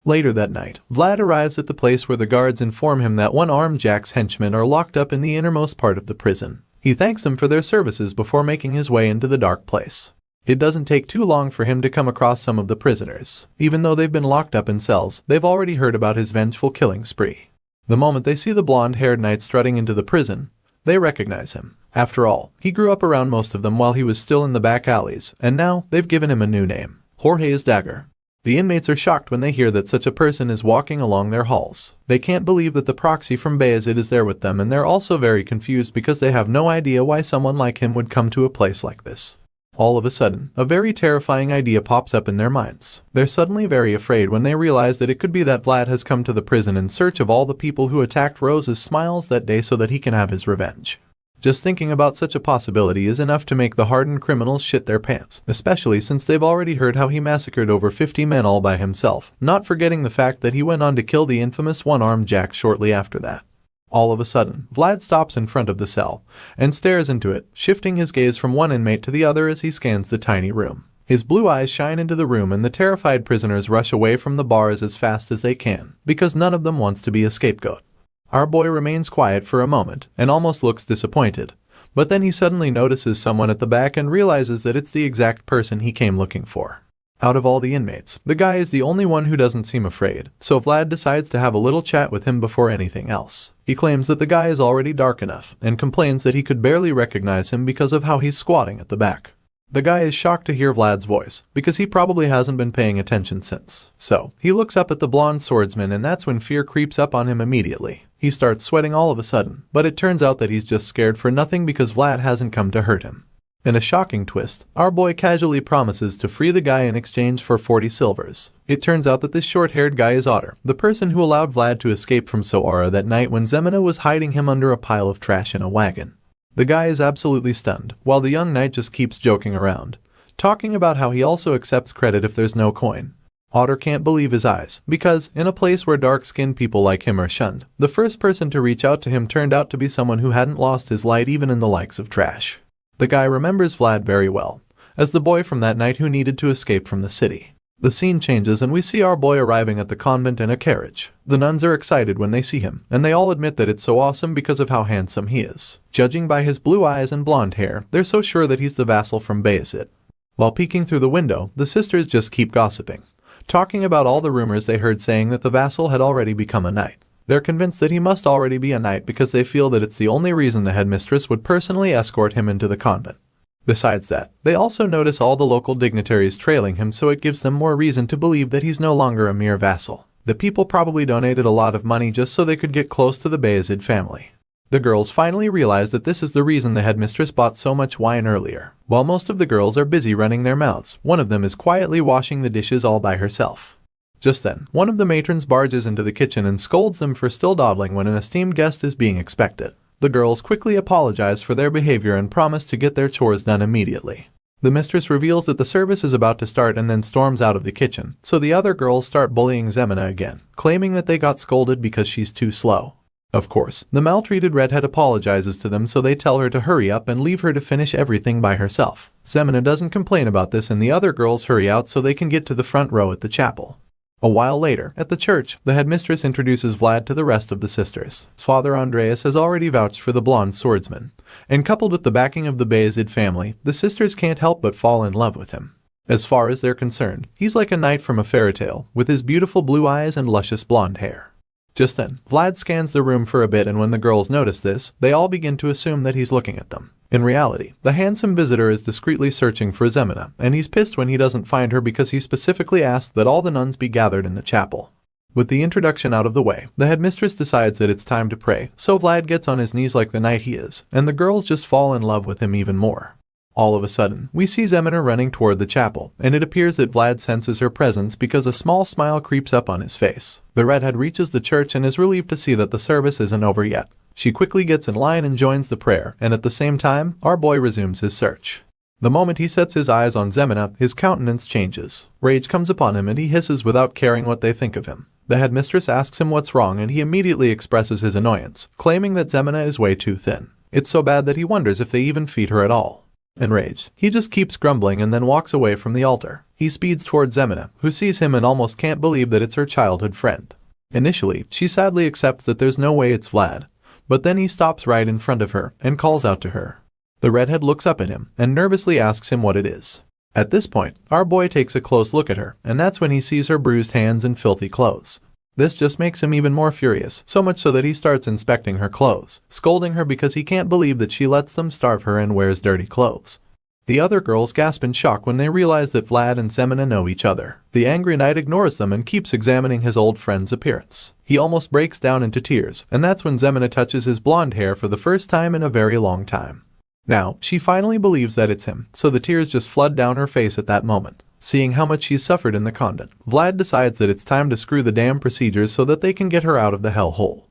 Later that night, Vlad arrives at the place where the guards inform him that One-Armed Jack's henchmen are locked up in the innermost part of the prison. He thanks them for their services before making his way into the dark place. It doesn't take too long for him to come across some of the prisoners. Even though they've been locked up in cells, they've already heard about his vengeful killing spree. The moment they see the blonde-haired knight strutting into the prison, they recognize him. After all, he grew up around most of them while he was still in the back alleys, and now they've given him a new name, Jorge's Dagger. The inmates are shocked when they hear that such a person is walking along their halls. They can't believe that the proxy from Bayezid is there with them, and they're also very confused because they have no idea why someone like him would come to a place like this. All of a sudden, a very terrifying idea pops up in their minds. They're suddenly very afraid when they realize that it could be that Vlad has come to the prison in search of all the people who attacked Rose's smiles that day so that he can have his revenge. Just thinking about such a possibility is enough to make the hardened criminals shit their pants, especially since they've already heard how he massacred over 50 men all by himself, not forgetting the fact that he went on to kill the infamous One-Armed Jack shortly after that. All of a sudden, Vlad stops in front of the cell and stares into it, shifting his gaze from one inmate to the other as he scans the tiny room. His blue eyes shine into the room and the terrified prisoners rush away from the bars as fast as they can, because none of them wants to be a scapegoat. Our boy remains quiet for a moment and almost looks disappointed, but then he suddenly notices someone at the back and realizes that it's the exact person he came looking for. Out of all the inmates, the guy is the only one who doesn't seem afraid, so Vlad decides to have a little chat with him before anything else. He claims that the guy is already dark enough, and complains that he could barely recognize him because of how he's squatting at the back. The guy is shocked to hear Vlad's voice, because he probably hasn't been paying attention since. So, he looks up at the blonde swordsman, and that's when fear creeps up on him immediately. He starts sweating all of a sudden, but it turns out that he's just scared for nothing because Vlad hasn't come to hurt him. In a shocking twist, our boy casually promises to free the guy in exchange for 40 silvers. It turns out that this short-haired guy is Otter, the person who allowed Vlad to escape from Sara that night when Zemina was hiding him under a pile of trash in a wagon. The guy is absolutely stunned, while the young knight just keeps joking around, talking about how he also accepts credit if there's no coin. Otter can't believe his eyes, because, in a place where dark-skinned people like him are shunned, the first person to reach out to him turned out to be someone who hadn't lost his light even in the likes of trash. The guy remembers Vlad very well, as the boy from that night who needed to escape from the city. The scene changes and we see our boy arriving at the convent in a carriage. The nuns are excited when they see him, and they all admit that it's so awesome because of how handsome he is. Judging by his blue eyes and blonde hair, they're so sure that he's the vassal from Bayezid. While peeking through the window, the sisters just keep gossiping, talking about all the rumors they heard saying that the vassal had already become a knight. They're convinced that he must already be a knight because they feel that it's the only reason the headmistress would personally escort him into the convent. Besides that, they also notice all the local dignitaries trailing him, so it gives them more reason to believe that he's no longer a mere vassal. The people probably donated a lot of money just so they could get close to the Bayezid family. The girls finally realize that this is the reason the headmistress bought so much wine earlier. While most of the girls are busy running their mouths, one of them is quietly washing the dishes all by herself. Just then, one of the matrons barges into the kitchen and scolds them for still dawdling when an esteemed guest is being expected. The girls quickly apologize for their behavior and promise to get their chores done immediately. The mistress reveals that the service is about to start and then storms out of the kitchen, so the other girls start bullying Zemina again, claiming that they got scolded because she's too slow. Of course, the maltreated redhead apologizes to them, so they tell her to hurry up and leave her to finish everything by herself. Zemina doesn't complain about this and the other girls hurry out so they can get to the front row at the chapel. A while later, at the church, the headmistress introduces Vlad to the rest of the sisters. Father Andreas has already vouched for the blonde swordsman, and coupled with the backing of the Bayezid family, the sisters can't help but fall in love with him. As far as they're concerned, he's like a knight from a fairy tale, with his beautiful blue eyes and luscious blonde hair. Just then, Vlad scans the room for a bit, and when the girls notice this, they all begin to assume that he's looking at them. In reality, the handsome visitor is discreetly searching for Zemina, and he's pissed when he doesn't find her because he specifically asked that all the nuns be gathered in the chapel. With the introduction out of the way, the headmistress decides that it's time to pray, so Vlad gets on his knees like the knight he is, and the girls just fall in love with him even more. All of a sudden, we see Zemina running toward the chapel, and it appears that Vlad senses her presence because a small smile creeps up on his face. The redhead reaches the church and is relieved to see that the service isn't over yet. She quickly gets in line and joins the prayer, and at the same time, our boy resumes his search. The moment he sets his eyes on Zemina, his countenance changes. Rage comes upon him and he hisses without caring what they think of him. The headmistress asks him what's wrong and he immediately expresses his annoyance, claiming that Zemina is way too thin. It's so bad that he wonders if they even feed her at all. Enraged, he just keeps grumbling and then walks away from the altar. He speeds towards Zemina, who sees him and almost can't believe that it's her childhood friend. Initially, she sadly accepts that there's no way it's Vlad, but then he stops right in front of her and calls out to her. The redhead looks up at him and nervously asks him what it is. At this point, our boy takes a close look at her, and that's when he sees her bruised hands and filthy clothes. This just makes him even more furious, so much so that he starts inspecting her clothes, scolding her because he can't believe that she lets them starve her and wears dirty clothes. The other girls gasp in shock when they realize that Vlad and Zemina know each other. The angry knight ignores them and keeps examining his old friend's appearance. He almost breaks down into tears, and that's when Zemina touches his blonde hair for the first time in a very long time. Now, she finally believes that it's him, so the tears just flood down her face at that moment. Seeing how much she's suffered in the convent, Vlad decides that it's time to screw the damn procedures so that they can get her out of the hellhole.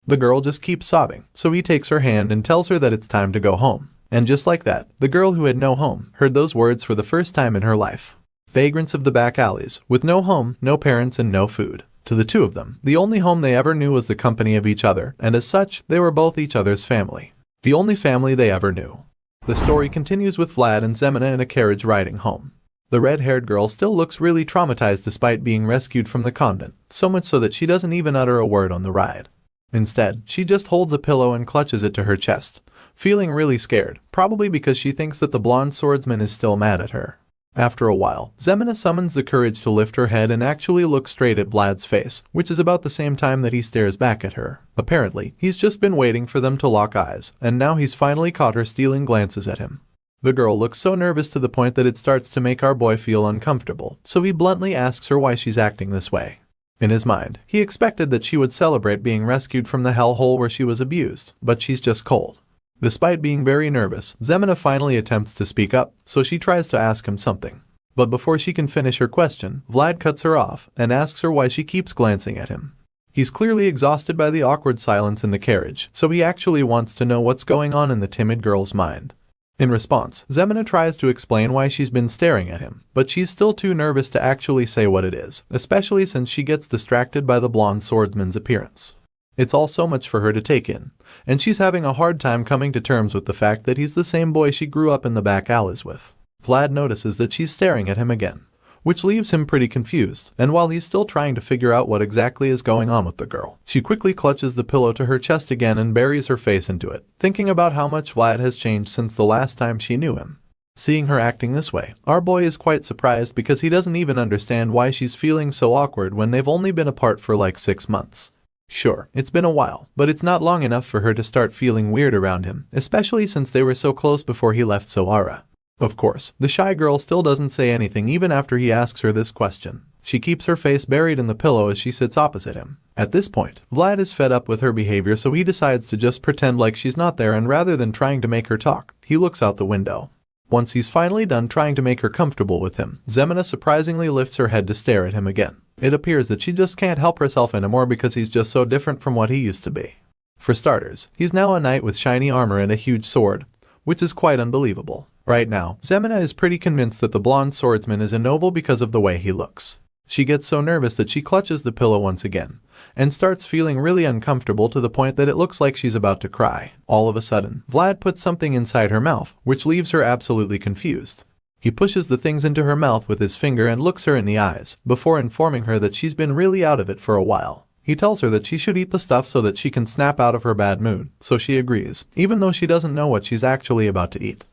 The girl just keeps sobbing, so he takes her hand and tells her that it's time to go home. And just like that, the girl who had no home heard those words for the first time in her life. Vagrants of the back alleys, with no home, no parents, and no food. To the two of them, the only home they ever knew was the company of each other, and as such, they were both each other's family. The only family they ever knew. The story continues with Vlad and Zemina in a carriage riding home. The red-haired girl still looks really traumatized despite being rescued from the convent, so much so that she doesn't even utter a word on the ride. Instead, she just holds a pillow and clutches it to her chest, feeling really scared, probably because she thinks that the blonde swordsman is still mad at her. After a while, Zemina summons the courage to lift her head and actually look straight at Vlad's face, which is about the same time that he stares back at her. Apparently, he's just been waiting for them to lock eyes, and now he's finally caught her stealing glances at him. The girl looks so nervous to the point that it starts to make our boy feel uncomfortable, so he bluntly asks her why she's acting this way. In his mind, he expected that she would celebrate being rescued from the hellhole where she was abused, but she's just cold. Despite being very nervous, Zemina finally attempts to speak up, so she tries to ask him something. But before she can finish her question, Vlad cuts her off and asks her why she keeps glancing at him. He's clearly exhausted by the awkward silence in the carriage, so he actually wants to know what's going on in the timid girl's mind. In response, Zemina tries to explain why she's been staring at him, but she's still too nervous to actually say what it is, especially since she gets distracted by the blonde swordsman's appearance. It's all so much for her to take in, and she's having a hard time coming to terms with the fact that he's the same boy she grew up in the back alleys with. Vlad notices that she's staring at him again, which leaves him pretty confused, and while he's still trying to figure out what exactly is going on with the girl, she quickly clutches the pillow to her chest again and buries her face into it, thinking about how much Vlad has changed since the last time she knew him. Seeing her acting this way, our boy is quite surprised because he doesn't even understand why she's feeling so awkward when they've only been apart for like 6 months. Sure, it's been a while, but it's not long enough for her to start feeling weird around him, especially since they were so close before he left Sara. Of course, the shy girl still doesn't say anything even after he asks her this question. She keeps her face buried in the pillow as she sits opposite him. At this point, Vlad is fed up with her behavior, so he decides to just pretend like she's not there, and rather than trying to make her talk, he looks out the window. Once he's finally done trying to make her comfortable with him, Zemina surprisingly lifts her head to stare at him again. It appears that she just can't help herself anymore because he's just so different from what he used to be. For starters, he's now a knight with shiny armor and a huge sword, which is quite unbelievable. Right now, Zemina is pretty convinced that the blonde swordsman is a noble because of the way he looks. She gets so nervous that she clutches the pillow once again, and starts feeling really uncomfortable to the point that it looks like she's about to cry. All of a sudden, Vlad puts something inside her mouth, which leaves her absolutely confused. He pushes the things into her mouth with his finger and looks her in the eyes, before informing her that she's been really out of it for a while. He tells her that she should eat the stuff so that she can snap out of her bad mood, so she agrees, even though she doesn't know what she's actually about to eat.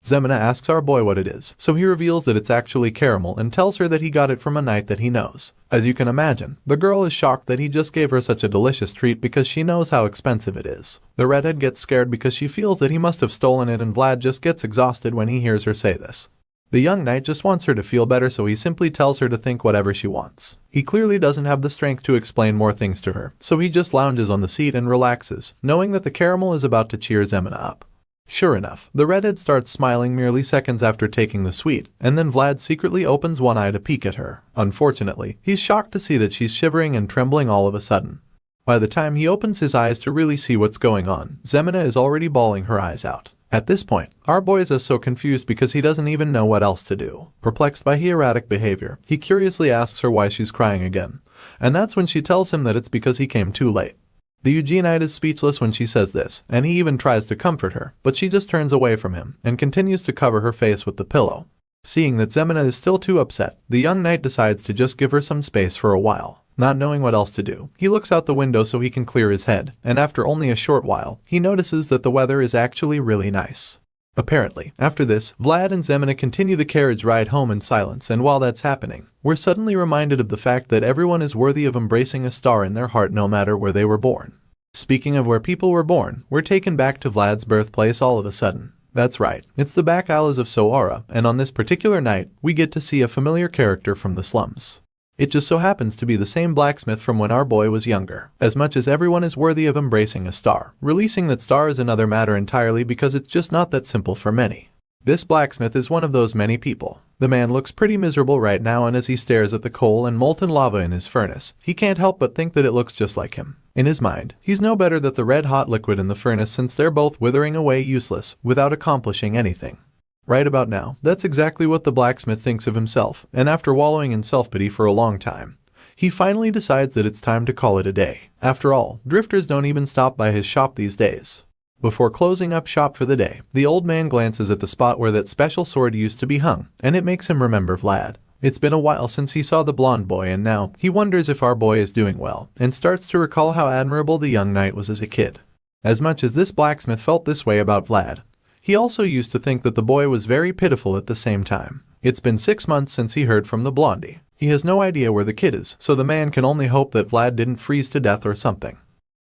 Zemina asks our boy what it is, so he reveals that it's actually caramel and tells her that he got it from a knight that he knows. As you can imagine, the girl is shocked that he just gave her such a delicious treat because she knows how expensive it is. The redhead gets scared because she feels that he must have stolen it, and Vlad just gets exhausted when he hears her say this. The young knight just wants her to feel better, so he simply tells her to think whatever she wants. He clearly doesn't have the strength to explain more things to her, so he just lounges on the seat and relaxes, knowing that the caramel is about to cheer Zemina up. Sure enough, the redhead starts smiling merely seconds after taking the sweet, and then Vlad secretly opens one eye to peek at her. Unfortunately, he's shocked to see that she's shivering and trembling all of a sudden. By the time he opens his eyes to really see what's going on, Zemina is already bawling her eyes out. At this point, our boy is so confused because he doesn't even know what else to do. Perplexed by her erratic behavior, he curiously asks her why she's crying again, and that's when she tells him that it's because he came too late. The Eugenite is speechless when she says this, and he even tries to comfort her, but she just turns away from him and continues to cover her face with the pillow. Seeing that Zemina is still too upset, the young knight decides to just give her some space for a while. Not knowing what else to do, he looks out the window so he can clear his head, and after only a short while, he notices that the weather is actually really nice. Apparently, after this, Vlad and Zemina continue the carriage ride home in silence, and while that's happening, we're suddenly reminded of the fact that everyone is worthy of embracing a star in their heart no matter where they were born. Speaking of where people were born, we're taken back to Vlad's birthplace all of a sudden. That's right, it's the back alleys of Sara, and on this particular night, we get to see a familiar character from the slums. It just so happens to be the same blacksmith from when our boy was younger. As much as everyone is worthy of embracing a star, releasing that star is another matter entirely because it's just not that simple for many. This blacksmith is one of those many people. The man looks pretty miserable right now, and as he stares at the coal and molten lava in his furnace, he can't help but think that it looks just like him. In his mind, he's no better than the red-hot liquid in the furnace, since they're both withering away useless, without accomplishing anything. Right about now, that's exactly what the blacksmith thinks of himself, and after wallowing in self-pity for a long time, he finally decides that it's time to call it a day. After all, drifters don't even stop by his shop these days. Before closing up shop for the day, the old man glances at the spot where that special sword used to be hung, and it makes him remember Vlad. It's been a while since he saw the blonde boy, and now he wonders if our boy is doing well, and starts to recall how admirable the young knight was as a kid. As much as this blacksmith felt this way about Vlad, he also used to think that the boy was very pitiful at the same time. It's been 6 months since he heard from the blondie. He has no idea where the kid is, so the man can only hope that Vlad didn't freeze to death or something.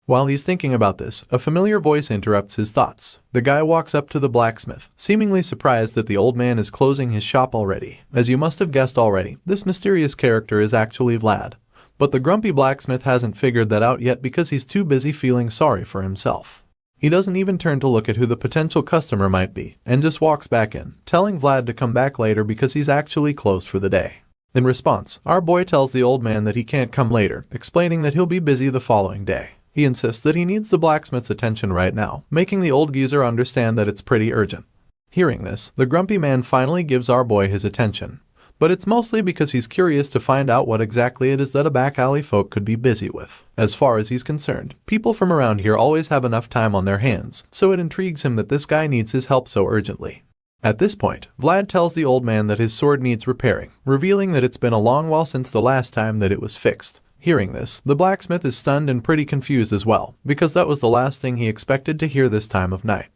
While he's thinking about this, a familiar voice interrupts his thoughts. The guy walks up to the blacksmith, seemingly surprised that the old man is closing his shop already. As you must have guessed already, this mysterious character is actually Vlad. But the grumpy blacksmith hasn't figured that out yet because he's too busy feeling sorry for himself. He doesn't even turn to look at who the potential customer might be, and just walks back in, telling Vlad to come back later because he's actually closed for the day. In response, our boy tells the old man that he can't come later, explaining that he'll be busy the following day. He insists that he needs the blacksmith's attention right now, making the old geezer understand that it's pretty urgent. Hearing this, the grumpy man finally gives our boy his attention. But it's mostly because he's curious to find out what exactly it is that a back alley folk could be busy with. As far as he's concerned, people from around here always have enough time on their hands, so it intrigues him that this guy needs his help so urgently. At this point, Vlad tells the old man that his sword needs repairing, revealing that it's been a long while since the last time that it was fixed. Hearing this, the blacksmith is stunned and pretty confused as well, because that was the last thing he expected to hear this time of night.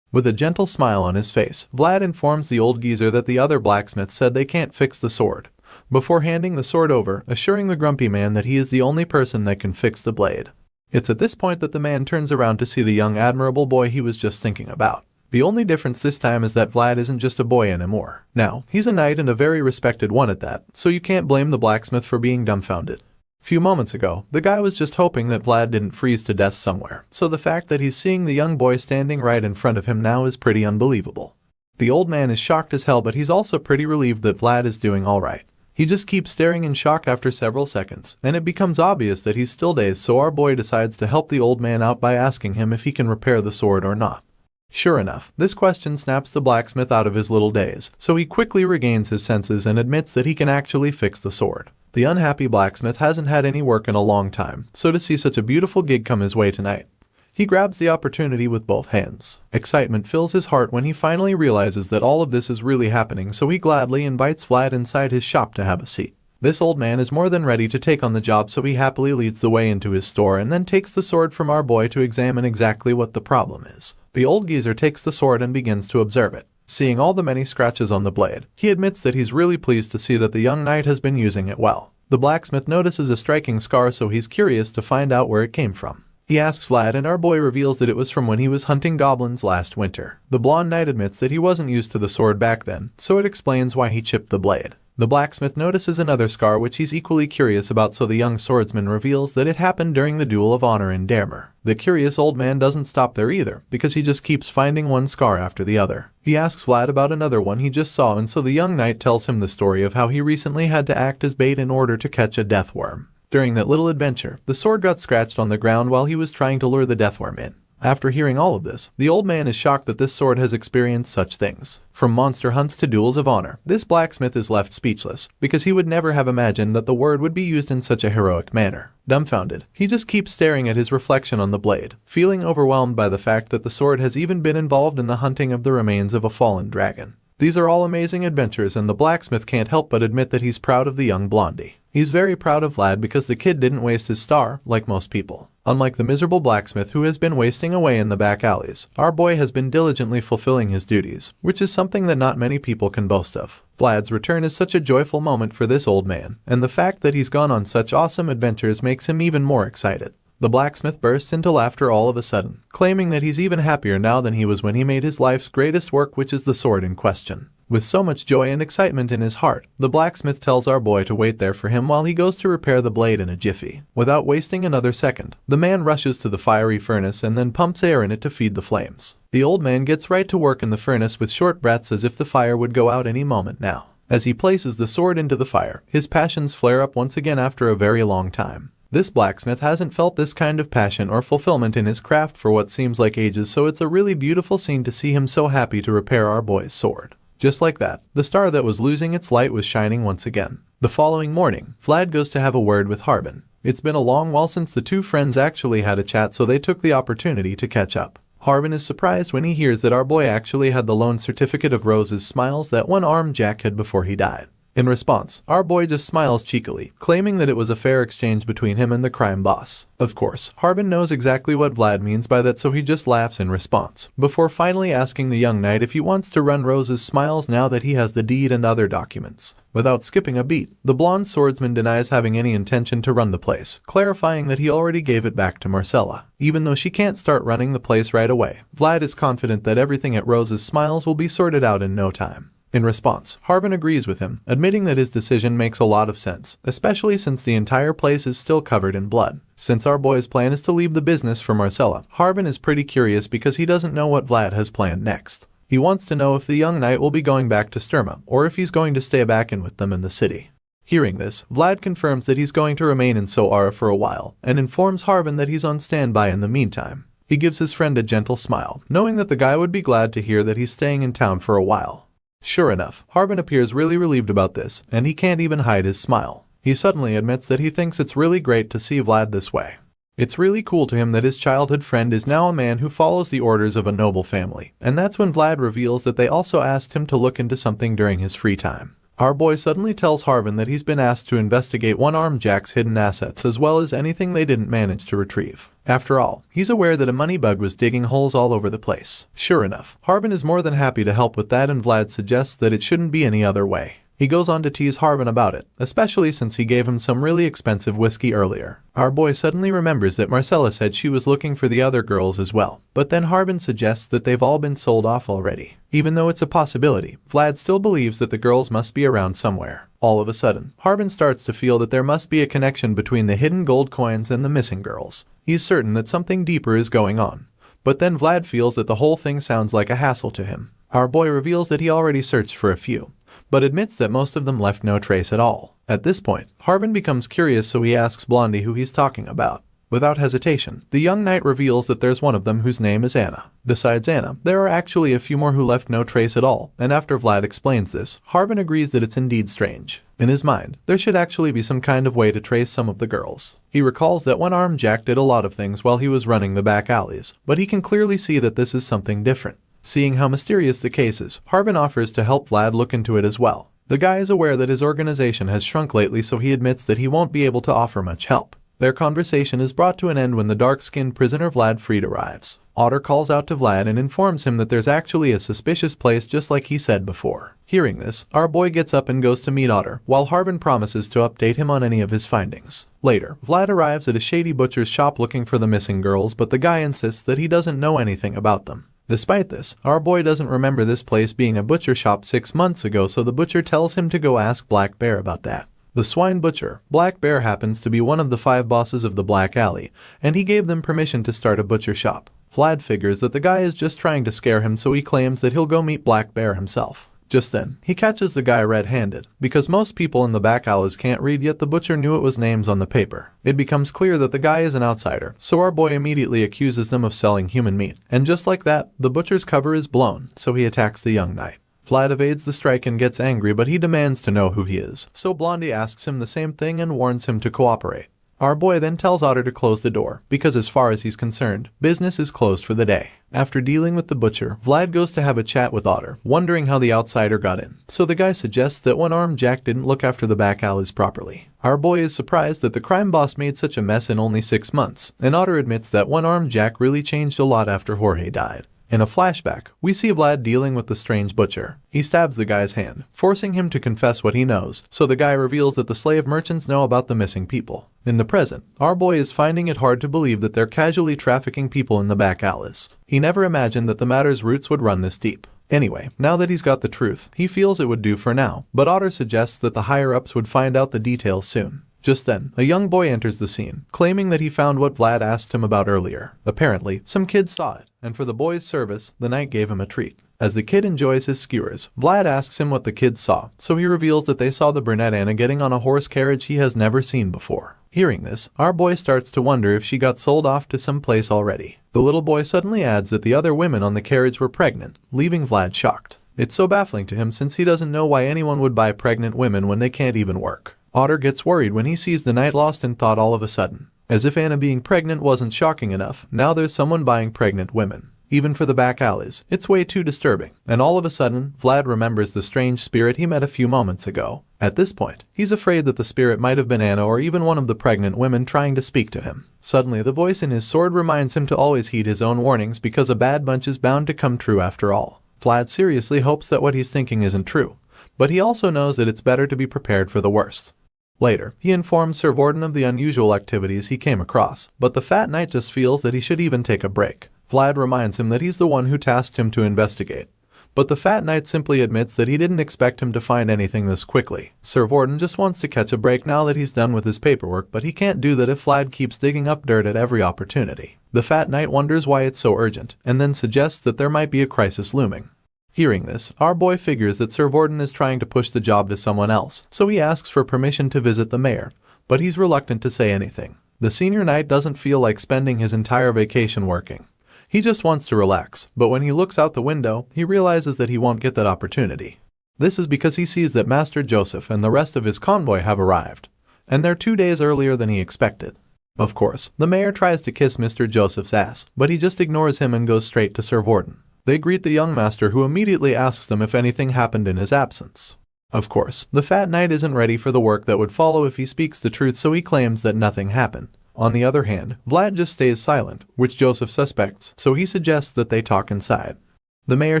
With a gentle smile on his face, Vlad informs the old geezer that the other blacksmith said they can't fix the sword, before handing the sword over, assuring the grumpy man that he is the only person that can fix the blade. It's at this point that the man turns around to see the young admirable boy he was just thinking about. The only difference this time is that Vlad isn't just a boy anymore. Now, he's a knight and a very respected one at that, so you can't blame the blacksmith for being dumbfounded. Few moments ago, the guy was just hoping that Vlad didn't freeze to death somewhere, so the fact that he's seeing the young boy standing right in front of him now is pretty unbelievable. The old man is shocked as hell, but he's also pretty relieved that Vlad is doing alright. He just keeps staring in shock after several seconds, and it becomes obvious that he's still dazed, so our boy decides to help the old man out by asking him if he can repair the sword or not. Sure enough, this question snaps the blacksmith out of his little daze, so he quickly regains his senses and admits that he can actually fix the sword. The unhappy blacksmith hasn't had any work in a long time, so to see such a beautiful gig come his way tonight, he grabs the opportunity with both hands. Excitement fills his heart when he finally realizes that all of this is really happening, so he gladly invites Vlad inside his shop to have a seat. This old man is more than ready to take on the job, so he happily leads the way into his store and then takes the sword from our boy to examine exactly what the problem is. The old geezer takes the sword and begins to observe it. Seeing all the many scratches on the blade, he admits that he's really pleased to see that the young knight has been using it well. The blacksmith notices a striking scar, so he's curious to find out where it came from. He asks Vlad, and our boy reveals that it was from when he was hunting goblins last winter. The blonde knight admits that he wasn't used to the sword back then, so it explains why he chipped the blade. The blacksmith notices another scar which he's equally curious about, so the young swordsman reveals that it happened during the Duel of Honor in Damer. The curious old man doesn't stop there either, because he just keeps finding one scar after the other. He asks Vlad about another one he just saw, and so the young knight tells him the story of how he recently had to act as bait in order to catch a deathworm. During that little adventure, the sword got scratched on the ground while he was trying to lure the deathworm in. After hearing all of this, the old man is shocked that this sword has experienced such things. From monster hunts to duels of honor, this blacksmith is left speechless, because he would never have imagined that the word would be used in such a heroic manner. Dumbfounded, he just keeps staring at his reflection on the blade, feeling overwhelmed by the fact that the sword has even been involved in the hunting of the remains of a fallen dragon. These are all amazing adventures, and the blacksmith can't help but admit that he's proud of the young blondie. He's very proud of Vlad because the kid didn't waste his star, like most people. Unlike the miserable blacksmith who has been wasting away in the back alleys, our boy has been diligently fulfilling his duties, which is something that not many people can boast of. Vlad's return is such a joyful moment for this old man, and the fact that he's gone on such awesome adventures makes him even more excited. The blacksmith bursts into laughter all of a sudden, claiming that he's even happier now than he was when he made his life's greatest work, which is the sword in question. With so much joy and excitement in his heart, the blacksmith tells our boy to wait there for him while he goes to repair the blade in a jiffy. Without wasting another second, the man rushes to the fiery furnace and then pumps air in it to feed the flames. The old man gets right to work in the furnace with short breaths as if the fire would go out any moment now. As he places the sword into the fire, his passions flare up once again after a very long time. This blacksmith hasn't felt this kind of passion or fulfillment in his craft for what seems like ages, so it's a really beautiful scene to see him so happy to repair our boy's sword. Just like that, the star that was losing its light was shining once again. The following morning, Vlad goes to have a word with Harbin. It's been a long while since the two friends actually had a chat, so they took the opportunity to catch up. Harbin is surprised when he hears that our boy actually had the loan certificate of Rose's smiles that one-armed Jack had before he died. In response, our boy just smiles cheekily, claiming that it was a fair exchange between him and the crime boss. Of course, Harbin knows exactly what Vlad means by that, so he just laughs in response, before finally asking the young knight if he wants to run Rose's smiles now that he has the deed and other documents. Without skipping a beat, the blonde swordsman denies having any intention to run the place, clarifying that he already gave it back to Marcella. Even though she can't start running the place right away, Vlad is confident that everything at Rose's smiles will be sorted out in no time. In response, Harbin agrees with him, admitting that his decision makes a lot of sense, especially since the entire place is still covered in blood. Since our boy's plan is to leave the business for Marcella, Harbin is pretty curious because he doesn't know what Vlad has planned next. He wants to know if the young knight will be going back to Sturma, or if he's going to stay back in with them in the city. Hearing this, Vlad confirms that he's going to remain in Sora for a while, and informs Harbin that he's on standby in the meantime. He gives his friend a gentle smile, knowing that the guy would be glad to hear that he's staying in town for a while. Sure enough, Harbin appears really relieved about this, and he can't even hide his smile. He suddenly admits that he thinks it's really great to see Vlad this way. It's really cool to him that his childhood friend is now a man who follows the orders of a noble family, and that's when Vlad reveals that they also asked him to look into something during his free time. Our boy suddenly tells Harbin that he's been asked to investigate one-armed Jack's hidden assets as well as anything they didn't manage to retrieve. After all, he's aware that a money bug was digging holes all over the place. Sure enough, Harbin is more than happy to help with that, and Vlad suggests that it shouldn't be any other way. He goes on to tease Harbin about it, especially since he gave him some really expensive whiskey earlier. Our boy suddenly remembers that Marcella said she was looking for the other girls as well, but then Harbin suggests that they've all been sold off already. Even though it's a possibility, Vlad still believes that the girls must be around somewhere. All of a sudden, Harbin starts to feel that there must be a connection between the hidden gold coins and the missing girls. He's certain that something deeper is going on. But then Vlad feels that the whole thing sounds like a hassle to him. Our boy reveals that he already searched for a few, but admits that most of them left no trace at all. At this point, Harbin becomes curious, so he asks Blondie who he's talking about. Without hesitation, the young knight reveals that there's one of them whose name is Anna. Besides Anna, there are actually a few more who left no trace at all, and after Vlad explains this, Harbin agrees that it's indeed strange. In his mind, there should actually be some kind of way to trace some of the girls. He recalls that one-armed Jack did a lot of things while he was running the back alleys, but he can clearly see that this is something different. Seeing how mysterious the case is, Harbin offers to help Vlad look into it as well. The guy is aware that his organization has shrunk lately, so he admits that he won't be able to offer much help. Their conversation is brought to an end when the dark-skinned prisoner Vlad Freed arrives. Otter calls out to Vlad and informs him that there's actually a suspicious place just like he said before. Hearing this, our boy gets up and goes to meet Otter, while Harbin promises to update him on any of his findings. Later, Vlad arrives at a shady butcher's shop looking for the missing girls, but the guy insists that he doesn't know anything about them. Despite this, our boy doesn't remember this place being a butcher shop 6 months ago, so the butcher tells him to go ask Black Bear about that. The swine butcher, Black Bear, happens to be one of the 5 bosses of the Black Alley, and he gave them permission to start a butcher shop. Vlad figures that the guy is just trying to scare him, so he claims that he'll go meet Black Bear himself. Just then, he catches the guy red-handed. Because most people in the back alleys can't read, yet the butcher knew it was names on the paper. It becomes clear that the guy is an outsider, so our boy immediately accuses them of selling human meat. And just like that, the butcher's cover is blown, so he attacks the young knight. Vlad evades the strike and gets angry, but he demands to know who he is, so Blondie asks him the same thing and warns him to cooperate. Our boy then tells Otter to close the door, because as far as he's concerned, business is closed for the day. After dealing with the butcher, Vlad goes to have a chat with Otter, wondering how the outsider got in. So the guy suggests that one-armed Jack didn't look after the back alleys properly. Our boy is surprised that the crime boss made such a mess in only 6 months, and Otter admits that one-armed Jack really changed a lot after Jorge died. In a flashback, we see Vlad dealing with the strange butcher. He stabs the guy's hand, forcing him to confess what he knows, so the guy reveals that the slave merchants know about the missing people. In the present, our boy is finding it hard to believe that they're casually trafficking people in the back alleys. He never imagined that the matter's roots would run this deep. Anyway, now that he's got the truth, he feels it would do for now, but Otter suggests that the higher-ups would find out the details soon. Just then, a young boy enters the scene, claiming that he found what Vlad asked him about earlier. Apparently, some kid saw it, and for the boy's service, the knight gave him a treat. As the kid enjoys his skewers, Vlad asks him what the kid saw, so he reveals that they saw the brunette Anna getting on a horse carriage he has never seen before. Hearing this, our boy starts to wonder if she got sold off to some place already. The little boy suddenly adds that the other women on the carriage were pregnant, leaving Vlad shocked. It's so baffling to him since he doesn't know why anyone would buy pregnant women when they can't even work. Otter gets worried when he sees the knight lost in thought all of a sudden. As if Anna being pregnant wasn't shocking enough, now there's someone buying pregnant women. Even for the back alleys, it's way too disturbing. And all of a sudden, Vlad remembers the strange spirit he met a few moments ago. At this point, he's afraid that the spirit might have been Anna or even one of the pregnant women trying to speak to him. Suddenly, the voice in his sword reminds him to always heed his own warnings, because a bad bunch is bound to come true after all. Vlad seriously hopes that what he's thinking isn't true, but he also knows that it's better to be prepared for the worst. Later, he informs Sir Vorden of the unusual activities he came across, but the fat knight just feels that he should even take a break. Vlad reminds him that he's the one who tasked him to investigate, but the fat knight simply admits that he didn't expect him to find anything this quickly. Sir Vorden just wants to catch a break now that he's done with his paperwork, but he can't do that if Vlad keeps digging up dirt at every opportunity. The fat knight wonders why it's so urgent, and then suggests that there might be a crisis looming. Hearing this, our boy figures that Sir Vorden is trying to push the job to someone else, so he asks for permission to visit the mayor, but he's reluctant to say anything. The senior knight doesn't feel like spending his entire vacation working. He just wants to relax, but when he looks out the window, he realizes that he won't get that opportunity. This is because he sees that Master Joseph and the rest of his convoy have arrived, and they're 2 days earlier than he expected. Of course, the mayor tries to kiss Mr. Joseph's ass, but he just ignores him and goes straight to Sir Vorden. They greet the young master, who immediately asks them if anything happened in his absence. Of course, the fat knight isn't ready for the work that would follow if he speaks the truth, so he claims that nothing happened. On the other hand, Vlad just stays silent, which Joseph suspects, so he suggests that they talk inside. The mayor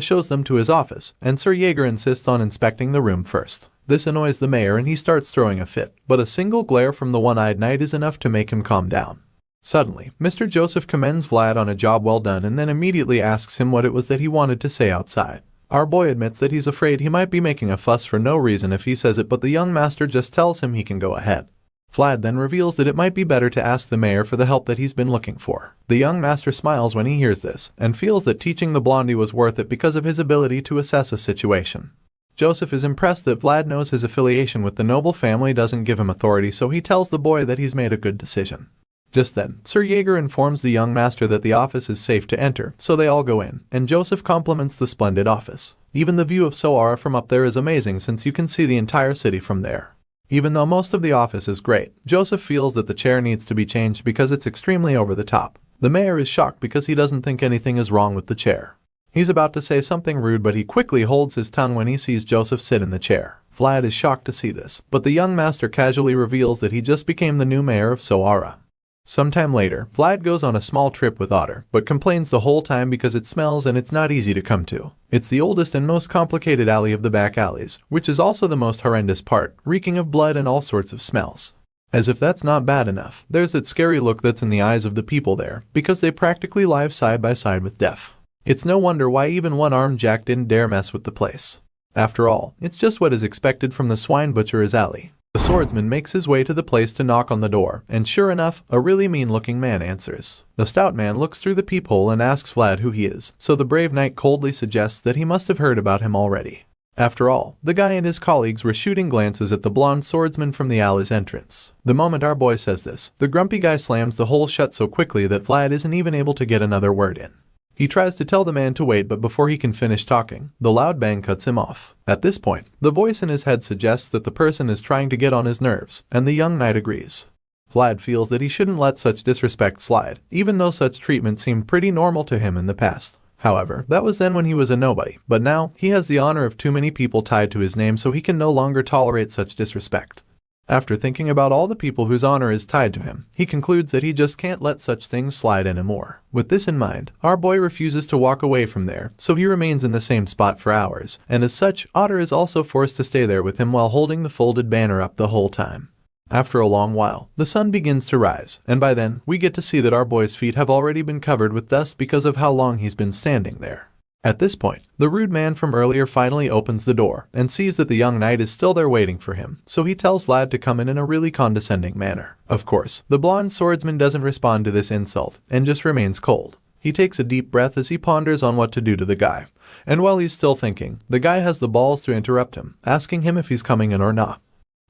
shows them to his office, and Sir Jaeger insists on inspecting the room first. This annoys the mayor and he starts throwing a fit, but a single glare from the one-eyed knight is enough to make him calm down. Suddenly, Mr. Joseph commends Vlad on a job well done and then immediately asks him what it was that he wanted to say outside. Our boy admits that he's afraid he might be making a fuss for no reason if he says it, but the young master just tells him he can go ahead. Vlad then reveals that it might be better to ask the mayor for the help that he's been looking for. The young master smiles when he hears this, and feels that teaching the blondie was worth it because of his ability to assess a situation. Joseph is impressed that Vlad knows his affiliation with the noble family doesn't give him authority, so he tells the boy that he's made a good decision. Just then, Sir Jaeger informs the young master that the office is safe to enter, so they all go in, and Joseph compliments the splendid office. Even the view of Sara from up there is amazing since you can see the entire city from there. Even though most of the office is great, Joseph feels that the chair needs to be changed because it's extremely over the top. The mayor is shocked because he doesn't think anything is wrong with the chair. He's about to say something rude, but he quickly holds his tongue when he sees Joseph sit in the chair. Vlad is shocked to see this, but the young master casually reveals that he just became the new mayor of Sara. Sometime later, Vlad goes on a small trip with Otter, but complains the whole time because it smells and it's not easy to come to. It's the oldest and most complicated alley of the back alleys, which is also the most horrendous part, reeking of blood and all sorts of smells. As if that's not bad enough, there's that scary look that's in the eyes of the people there, because they practically live side by side with death. It's no wonder why even one-armed Jack didn't dare mess with the place. After all, it's just what is expected from the swine butcher's alley. The swordsman makes his way to the place to knock on the door, and sure enough, a really mean-looking man answers. The stout man looks through the peephole and asks Vlad who he is, so the brave knight coldly suggests that he must have heard about him already. After all, the guy and his colleagues were shooting glances at the blonde swordsman from the alley's entrance. The moment our boy says this, the grumpy guy slams the hole shut so quickly that Vlad isn't even able to get another word in. He tries to tell the man to wait, but before he can finish talking, the loud bang cuts him off. At this point, the voice in his head suggests that the person is trying to get on his nerves, and the young knight agrees. Vlad feels that he shouldn't let such disrespect slide, even though such treatment seemed pretty normal to him in the past. However, that was then when he was a nobody, but now, he has the honor of too many people tied to his name, so he can no longer tolerate such disrespect. After thinking about all the people whose honor is tied to him, he concludes that he just can't let such things slide anymore. With this in mind, our boy refuses to walk away from there, so he remains in the same spot for hours, and as such, Otter is also forced to stay there with him while holding the folded banner up the whole time. After a long while, the sun begins to rise, and by then, we get to see that our boy's feet have already been covered with dust because of how long he's been standing there. At this point, the rude man from earlier finally opens the door and sees that the young knight is still there waiting for him, so he tells Vlad to come in a really condescending manner. Of course, the blonde swordsman doesn't respond to this insult and just remains cold. He takes a deep breath as he ponders on what to do to the guy, and while he's still thinking, the guy has the balls to interrupt him, asking him if he's coming in or not.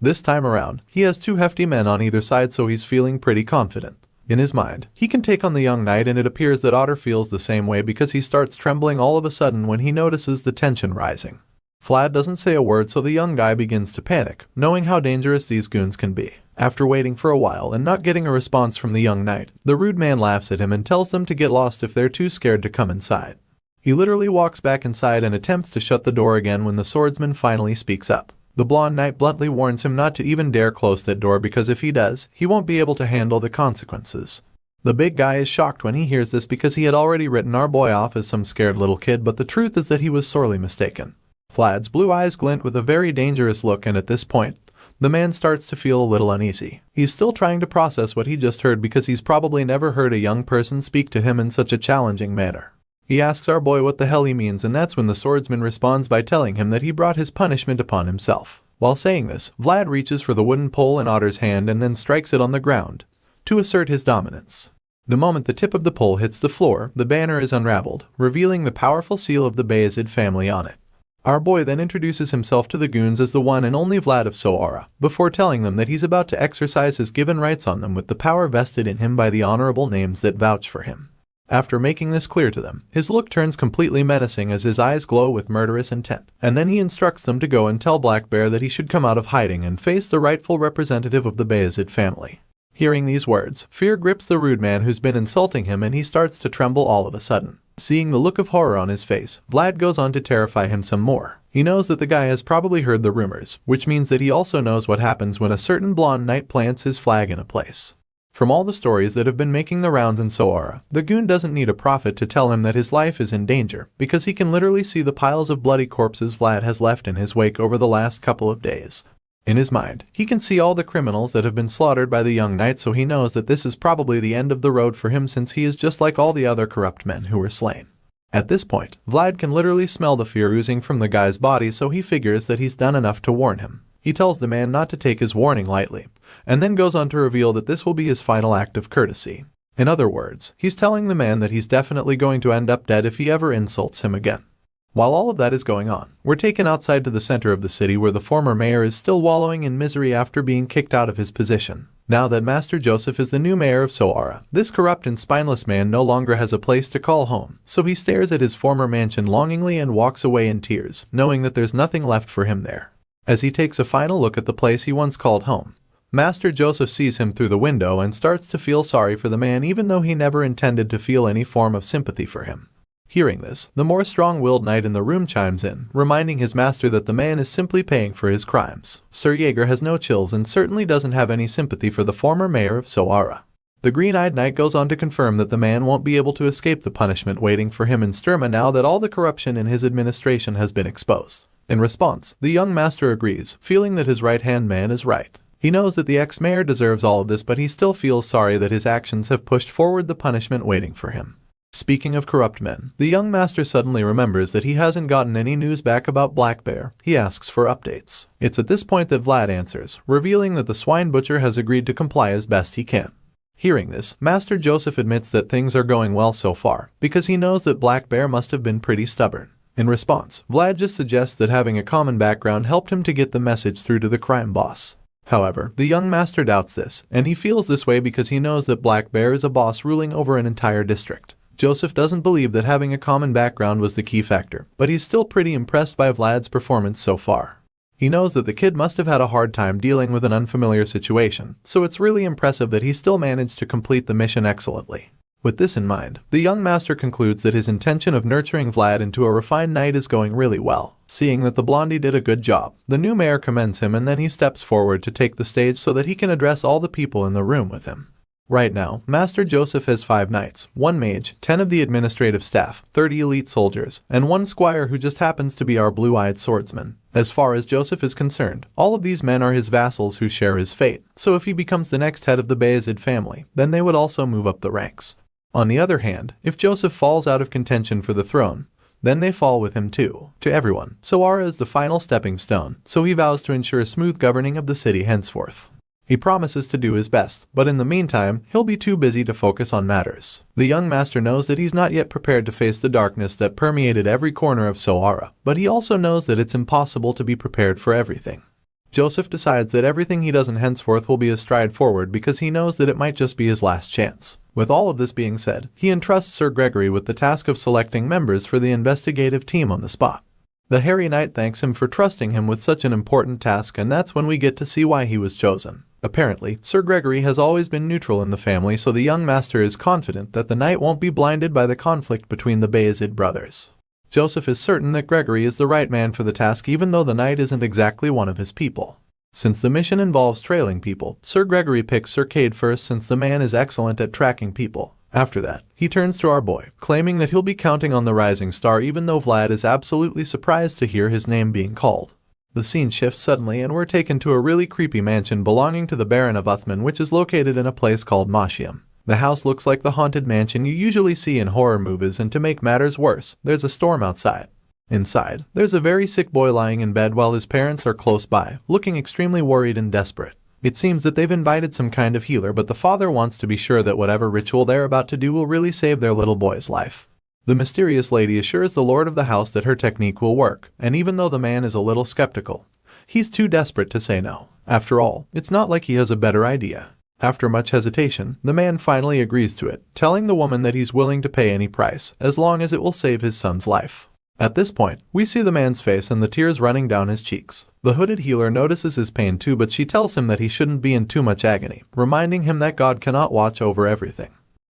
This time around, he has two hefty men on either side, so he's feeling pretty confident. In his mind, he can take on the young knight, and it appears that Otter feels the same way because he starts trembling all of a sudden when he notices the tension rising. Vlad doesn't say a word, so the young guy begins to panic, knowing how dangerous these goons can be. After waiting for a while and not getting a response from the young knight, the rude man laughs at him and tells them to get lost if they're too scared to come inside. He literally walks back inside and attempts to shut the door again when the swordsman finally speaks up. The blonde knight bluntly warns him not to even dare close that door because if he does, he won't be able to handle the consequences. The big guy is shocked when he hears this because he had already written our boy off as some scared little kid, but the truth is that he was sorely mistaken. Vlad's blue eyes glint with a very dangerous look, and at this point, the man starts to feel a little uneasy. He's still trying to process what he just heard because he's probably never heard a young person speak to him in such a challenging manner. He asks our boy what the hell he means, and that's when the swordsman responds by telling him that he brought his punishment upon himself. While saying this, Vlad reaches for the wooden pole in Otter's hand and then strikes it on the ground to assert his dominance. The moment the tip of the pole hits the floor, the banner is unraveled, revealing the powerful seal of the Bayezid family on it. Our boy then introduces himself to the goons as the one and only Vlad of Sara, before telling them that he's about to exercise his given rights on them with the power vested in him by the honorable names that vouch for him. After making this clear to them, his look turns completely menacing as his eyes glow with murderous intent, and then he instructs them to go and tell Black Bear that he should come out of hiding and face the rightful representative of the Bayezid family. Hearing these words, fear grips the rude man who's been insulting him, and he starts to tremble all of a sudden. Seeing the look of horror on his face, Vlad goes on to terrify him some more. He knows that the guy has probably heard the rumors, which means that he also knows what happens when a certain blonde knight plants his flag in a place. From all the stories that have been making the rounds in Sara, the goon doesn't need a prophet to tell him that his life is in danger, because he can literally see the piles of bloody corpses Vlad has left in his wake over the last couple of days. In his mind, he can see all the criminals that have been slaughtered by the young knight, so he knows that this is probably the end of the road for him, since he is just like all the other corrupt men who were slain. At this point, Vlad can literally smell the fear oozing from the guy's body, so he figures that he's done enough to warn him. He tells the man not to take his warning lightly, and then goes on to reveal that this will be his final act of courtesy. In other words, he's telling the man that he's definitely going to end up dead if he ever insults him again. While all of that is going on, we're taken outside to the center of the city where the former mayor is still wallowing in misery after being kicked out of his position. Now that Master Joseph is the new mayor of Sara, this corrupt and spineless man no longer has a place to call home, so he stares at his former mansion longingly and walks away in tears, knowing that there's nothing left for him there. As he takes a final look at the place he once called home, Master Joseph sees him through the window and starts to feel sorry for the man, even though he never intended to feel any form of sympathy for him. Hearing this, the more strong-willed knight in the room chimes in, reminding his master that the man is simply paying for his crimes. Sir Jaeger has no chills and certainly doesn't have any sympathy for the former mayor of Sara. The green-eyed knight goes on to confirm that the man won't be able to escape the punishment waiting for him in Sturma now that all the corruption in his administration has been exposed. In response, the young master agrees, feeling that his right-hand man is right. He knows that the ex-mayor deserves all of this, but he still feels sorry that his actions have pushed forward the punishment waiting for him. Speaking of corrupt men, the young master suddenly remembers that he hasn't gotten any news back about Black Bear. He asks for updates. It's at this point that Vlad answers, revealing that the swine butcher has agreed to comply as best he can. Hearing this, Master Joseph admits that things are going well so far, because he knows that Black Bear must have been pretty stubborn. In response, Vlad just suggests that having a common background helped him to get the message through to the crime boss. However, the young master doubts this, and he feels this way because he knows that Black Bear is a boss ruling over an entire district. Joseph doesn't believe that having a common background was the key factor, but he's still pretty impressed by Vlad's performance so far. He knows that the kid must have had a hard time dealing with an unfamiliar situation, so it's really impressive that he still managed to complete the mission excellently. With this in mind, the young master concludes that his intention of nurturing Vlad into a refined knight is going really well. Seeing that the blondie did a good job, the new mayor commends him and then he steps forward to take the stage so that he can address all the people in the room with him. Right now, Master Joseph has 5 knights, 1 mage, 10 of the administrative staff, 30 elite soldiers, and 1 squire who just happens to be our blue-eyed swordsman. As far as Joseph is concerned, all of these men are his vassals who share his fate, so if he becomes the next head of the Bayezid family, then they would also move up the ranks. On the other hand, if Joseph falls out of contention for the throne, then they fall with him too. To everyone, Sara is the final stepping stone, so he vows to ensure smooth governing of the city henceforth. He promises to do his best, but in the meantime, he'll be too busy to focus on matters. The young master knows that he's not yet prepared to face the darkness that permeated every corner of Sara, but he also knows that it's impossible to be prepared for everything. Joseph decides that everything he does in henceforth will be a stride forward because he knows that it might just be his last chance. With all of this being said, he entrusts Sir Gregory with the task of selecting members for the investigative team on the spot. The hairy knight thanks him for trusting him with such an important task, and that's when we get to see why he was chosen. Apparently, Sir Gregory has always been neutral in the family, so the young master is confident that the knight won't be blinded by the conflict between the Bayezid brothers. Joseph is certain that Gregory is the right man for the task, even though the knight isn't exactly one of his people. Since the mission involves trailing people, Sir Gregory picks Sir Cade first since the man is excellent at tracking people. After that, he turns to our boy, claiming that he'll be counting on the rising star even though Vlad is absolutely surprised to hear his name being called. The scene shifts suddenly and we're taken to a really creepy mansion belonging to the Baron of Uthman, which is located in a place called Mashiam. The house looks like the haunted mansion you usually see in horror movies, and to make matters worse, there's a storm outside. Inside, there's a very sick boy lying in bed while his parents are close by, looking extremely worried and desperate. It seems that they've invited some kind of healer, but the father wants to be sure that whatever ritual they're about to do will really save their little boy's life. The mysterious lady assures the lord of the house that her technique will work, and even though the man is a little skeptical, he's too desperate to say no. After all, it's not like he has a better idea. After much hesitation, the man finally agrees to it, telling the woman that he's willing to pay any price, as long as it will save his son's life. At this point, we see the man's face and the tears running down his cheeks. The hooded healer notices his pain too, but she tells him that he shouldn't be in too much agony, reminding him that God cannot watch over everything.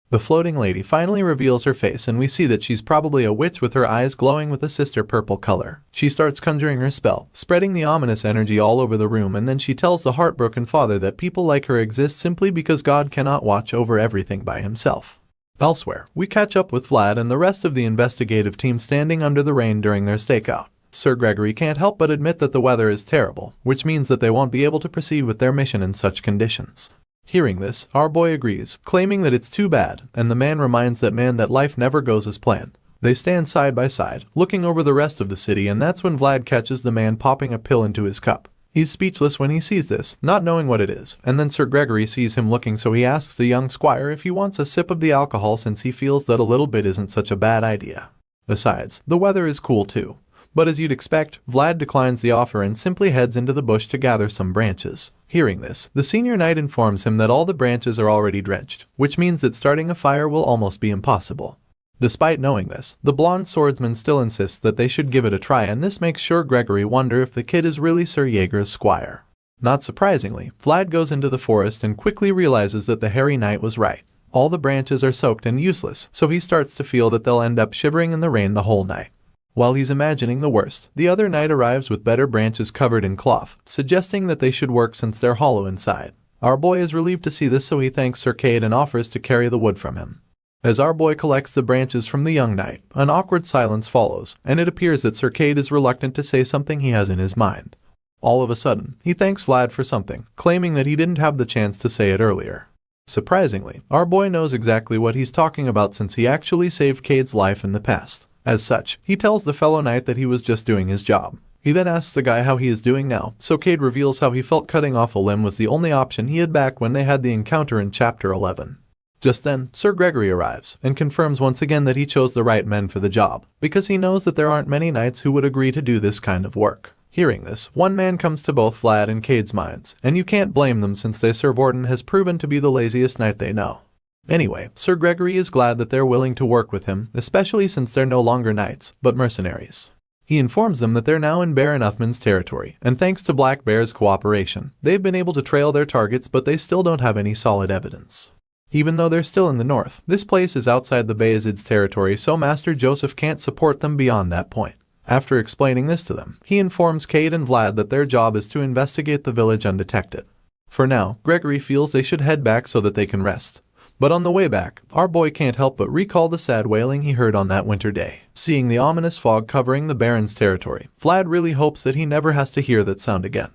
The floating lady finally reveals her face and we see that she's probably a witch with her eyes glowing with a sister purple color. She starts conjuring her spell, spreading the ominous energy all over the room, and then she tells the heartbroken father that people like her exist simply because God cannot watch over everything by himself. Elsewhere, we catch up with Vlad and the rest of the investigative team standing under the rain during their stakeout. Sir Gregory can't help but admit that the weather is terrible, which means that they won't be able to proceed with their mission in such conditions. Hearing this, our boy agrees, claiming that it's too bad, and the man reminds that life never goes as planned. They stand side by side, looking over the rest of the city, and that's when Vlad catches the man popping a pill into his cup. He's speechless when he sees this, not knowing what it is, and then Sir Gregory sees him looking, so he asks the young squire if he wants a sip of the alcohol since he feels that a little bit isn't such a bad idea. Besides, the weather is cool too. But as you'd expect, Vlad declines the offer and simply heads into the bush to gather some branches. Hearing this, the senior knight informs him that all the branches are already drenched, which means that starting a fire will almost be impossible. Despite knowing this, the blonde swordsman still insists that they should give it a try, and this makes Sir Gregory wonder if the kid is really Sir Jaeger's squire. Not surprisingly, Vlad goes into the forest and quickly realizes that the hairy knight was right. All the branches are soaked and useless, so he starts to feel that they'll end up shivering in the rain the whole night. While he's imagining the worst, the other knight arrives with better branches covered in cloth, suggesting that they should work since they're hollow inside. Our boy is relieved to see this, so he thanks Sir Cade and offers to carry the wood from him. As our boy collects the branches from the young knight, an awkward silence follows, and it appears that Sir Cade is reluctant to say something he has in his mind. All of a sudden, he thanks Vlad for something, claiming that he didn't have the chance to say it earlier. Surprisingly, our boy knows exactly what he's talking about since he actually saved Cade's life in the past. As such, he tells the fellow knight that he was just doing his job. He then asks the guy how he is doing now, so Cade reveals how he felt cutting off a limb was the only option he had back when they had the encounter in Chapter 11. Just then, Sir Gregory arrives, and confirms once again that he chose the right men for the job, because he knows that there aren't many knights who would agree to do this kind of work. Hearing this, one man comes to both Vlad and Cade's minds, and you can't blame them since Sir Borden has proven to be the laziest knight they know. Anyway, Sir Gregory is glad that they're willing to work with him, especially since they're no longer knights, but mercenaries. He informs them that they're now in Baron Uthman's territory, and thanks to Black Bear's cooperation, they've been able to trail their targets, but they still don't have any solid evidence. Even though they're still in the north, this place is outside the Bayezid's territory, so Master Joseph can't support them beyond that point. After explaining this to them, he informs Cade and Vlad that their job is to investigate the village undetected. For now, Gregory feels they should head back so that they can rest. But on the way back, our boy can't help but recall the sad wailing he heard on that winter day. Seeing the ominous fog covering the Baron's territory, Vlad really hopes that he never has to hear that sound again.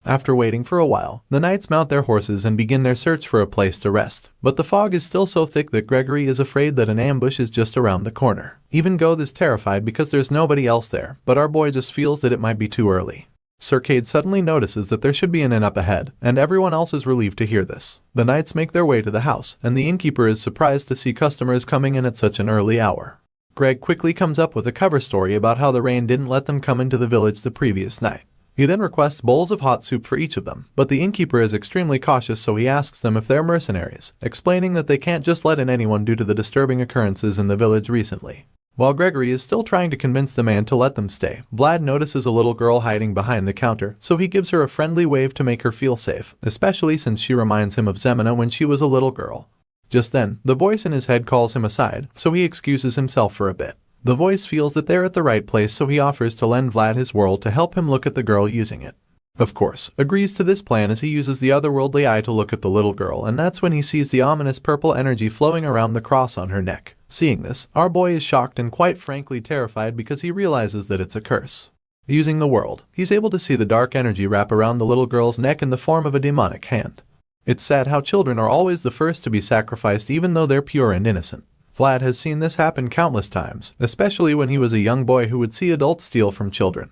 After waiting for a while, the knights mount their horses and begin their search for a place to rest. But the fog is still so thick that Gregory is afraid that an ambush is just around the corner. Even Goth is terrified because there's nobody else there, but our boy just feels that it might be too early. Sir Cade suddenly notices that there should be an inn up ahead, and everyone else is relieved to hear this. The knights make their way to the house, and the innkeeper is surprised to see customers coming in at such an early hour. Greg quickly comes up with a cover story about how the rain didn't let them come into the village the previous night. He then requests bowls of hot soup for each of them, but the innkeeper is extremely cautious, so he asks them if they're mercenaries, explaining that they can't just let in anyone due to the disturbing occurrences in the village recently. While Gregory is still trying to convince the man to let them stay, Vlad notices a little girl hiding behind the counter, so he gives her a friendly wave to make her feel safe, especially since she reminds him of Zemina when she was a little girl. Just then, the voice in his head calls him aside, so he excuses himself for a bit. The voice feels that they're at the right place, so he offers to lend Vlad his world to help him look at the girl using it. Of course, agrees to this plan as he uses the otherworldly eye to look at the little girl, and that's when he sees the ominous purple energy flowing around the cross on her neck. Seeing this, our boy is shocked and quite frankly terrified because he realizes that it's a curse. Using the world, he's able to see the dark energy wrap around the little girl's neck in the form of a demonic hand. It's sad how children are always the first to be sacrificed even though they're pure and innocent. Vlad has seen this happen countless times, especially when he was a young boy who would see adults steal from children.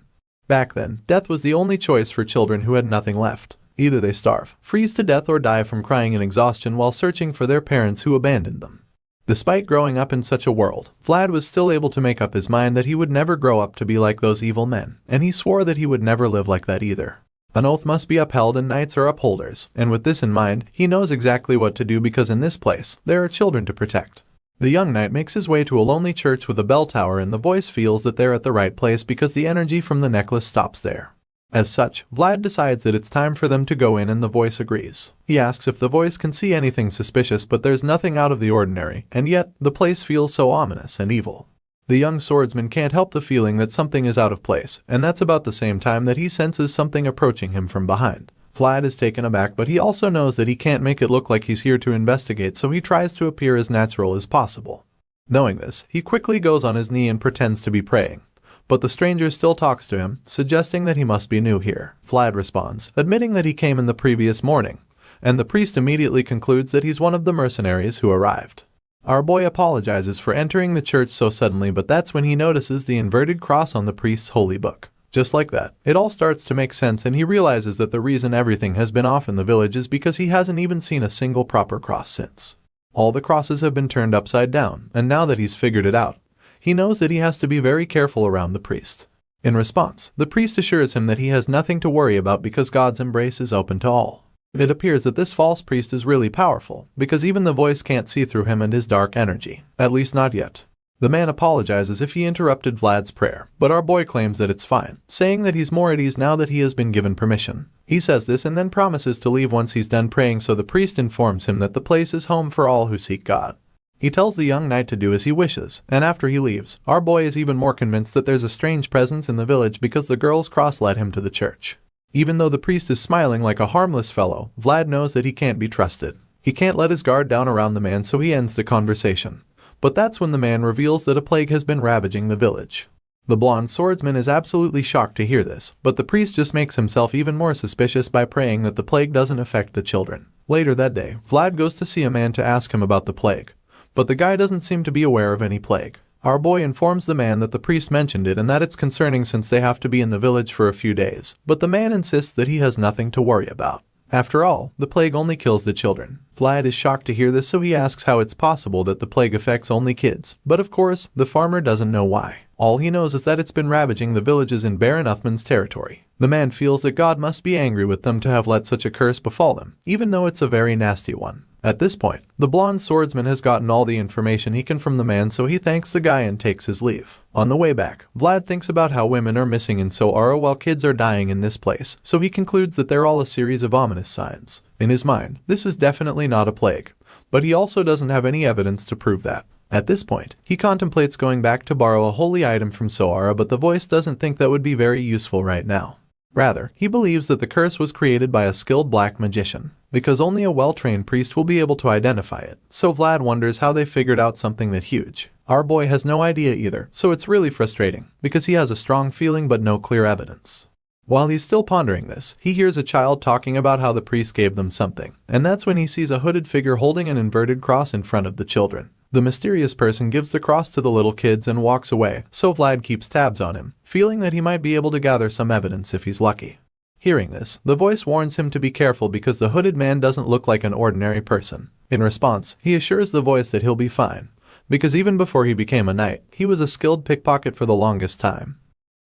Back then, death was the only choice for children who had nothing left. Either they starve, freeze to death, or die from crying in exhaustion while searching for their parents who abandoned them. Despite growing up in such a world, Vlad was still able to make up his mind that he would never grow up to be like those evil men, and he swore that he would never live like that either. An oath must be upheld and knights are upholders, and with this in mind, he knows exactly what to do because in this place, there are children to protect. The young knight makes his way to a lonely church with a bell tower, and the voice feels that they're at the right place because the energy from the necklace stops there. As such, Vlad decides that it's time for them to go in, and the voice agrees. He asks if the voice can see anything suspicious, but there's nothing out of the ordinary, and yet, the place feels so ominous and evil. The young swordsman can't help the feeling that something is out of place, and that's about the same time that he senses something approaching him from behind. Vlad is taken aback, but he also knows that he can't make it look like he's here to investigate, so he tries to appear as natural as possible. Knowing this, he quickly goes on his knee and pretends to be praying. But the stranger still talks to him, suggesting that he must be new here. Vlad responds, admitting that he came in the previous morning, and the priest immediately concludes that he's one of the mercenaries who arrived. Our boy apologizes for entering the church so suddenly, but that's when he notices the inverted cross on the priest's holy book. Just like that, it all starts to make sense and he realizes that the reason everything has been off in the village is because he hasn't even seen a single proper cross since. All the crosses have been turned upside down, and now that he's figured it out, he knows that he has to be very careful around the priest. In response, the priest assures him that he has nothing to worry about because God's embrace is open to all. It appears that this false priest is really powerful, because even the voice can't see through him and his dark energy, at least not yet. The man apologizes if he interrupted Vlad's prayer, but our boy claims that it's fine, saying that he's more at ease now that he has been given permission. He says this and then promises to leave once he's done praying, so the priest informs him that the place is home for all who seek God. He tells the young knight to do as he wishes, and after he leaves, our boy is even more convinced that there's a strange presence in the village because the girl's cross led him to the church. Even though the priest is smiling like a harmless fellow, Vlad knows that he can't be trusted. He can't let his guard down around the man, so he ends the conversation. But that's when the man reveals that a plague has been ravaging the village. The blonde swordsman is absolutely shocked to hear this, but the priest just makes himself even more suspicious by praying that the plague doesn't affect the children. Later that day, Vlad goes to see a man to ask him about the plague, but the guy doesn't seem to be aware of any plague. Our boy informs the man that the priest mentioned it and that it's concerning since they have to be in the village for a few days, but the man insists that he has nothing to worry about. After all, the plague only kills the children. Vlad is shocked to hear this, so he asks how it's possible that the plague affects only kids, but of course, the farmer doesn't know why. All he knows is that it's been ravaging the villages in Baron Uthman's territory. The man feels that God must be angry with them to have let such a curse befall them, even though it's a very nasty one. At this point, the blonde swordsman has gotten all the information he can from the man, so he thanks the guy and takes his leave. On the way back, Vlad thinks about how women are missing in Sara while kids are dying in this place, so he concludes that they're all a series of ominous signs. In his mind, this is definitely not a plague, but he also doesn't have any evidence to prove that. At this point, he contemplates going back to borrow a holy item from Sara, but the voice doesn't think that would be very useful right now. Rather, he believes that the curse was created by a skilled black magician, because only a well-trained priest will be able to identify it, so Vlad wonders how they figured out something that huge. Our boy has no idea either, so it's really frustrating, because he has a strong feeling but no clear evidence. While he's still pondering this, he hears a child talking about how the priest gave them something, and that's when he sees a hooded figure holding an inverted cross in front of the children. The mysterious person gives the cross to the little kids and walks away, so Vlad keeps tabs on him, feeling that he might be able to gather some evidence if he's lucky. Hearing this, the voice warns him to be careful because the hooded man doesn't look like an ordinary person. In response, he assures the voice that he'll be fine, because even before he became a knight, he was a skilled pickpocket for the longest time.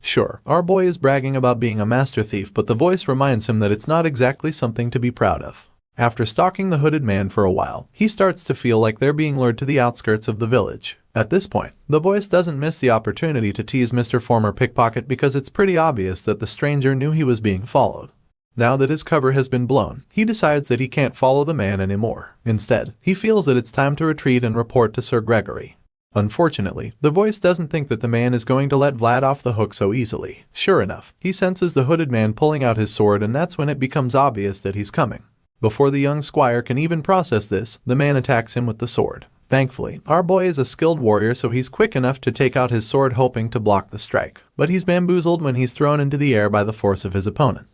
Sure, our boy is bragging about being a master thief, but the voice reminds him that it's not exactly something to be proud of. After stalking the hooded man for a while, he starts to feel like they're being lured to the outskirts of the village. At this point, the voice doesn't miss the opportunity to tease Mr. Former Pickpocket because it's pretty obvious that the stranger knew he was being followed. Now that his cover has been blown, he decides that he can't follow the man anymore. Instead, he feels that it's time to retreat and report to Sir Gregory. Unfortunately, the voice doesn't think that the man is going to let Vlad off the hook so easily. Sure enough, he senses the hooded man pulling out his sword, and that's when it becomes obvious that he's coming. Before the young squire can even process this, the man attacks him with the sword. Thankfully, our boy is a skilled warrior, so he's quick enough to take out his sword hoping to block the strike, but he's bamboozled when he's thrown into the air by the force of his opponent.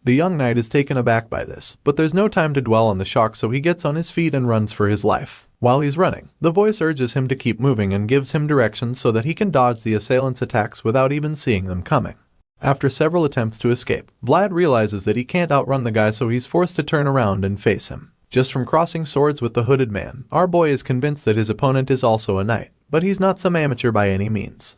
The young knight is taken aback by this, but there's no time to dwell on the shock, so he gets on his feet and runs for his life. While he's running, the voice urges him to keep moving and gives him directions so that he can dodge the assailants' attacks without even seeing them coming. After several attempts to escape, Vlad realizes that he can't outrun the guy, so he's forced to turn around and face him. Just from crossing swords with the hooded man, our boy is convinced that his opponent is also a knight, but he's not some amateur by any means.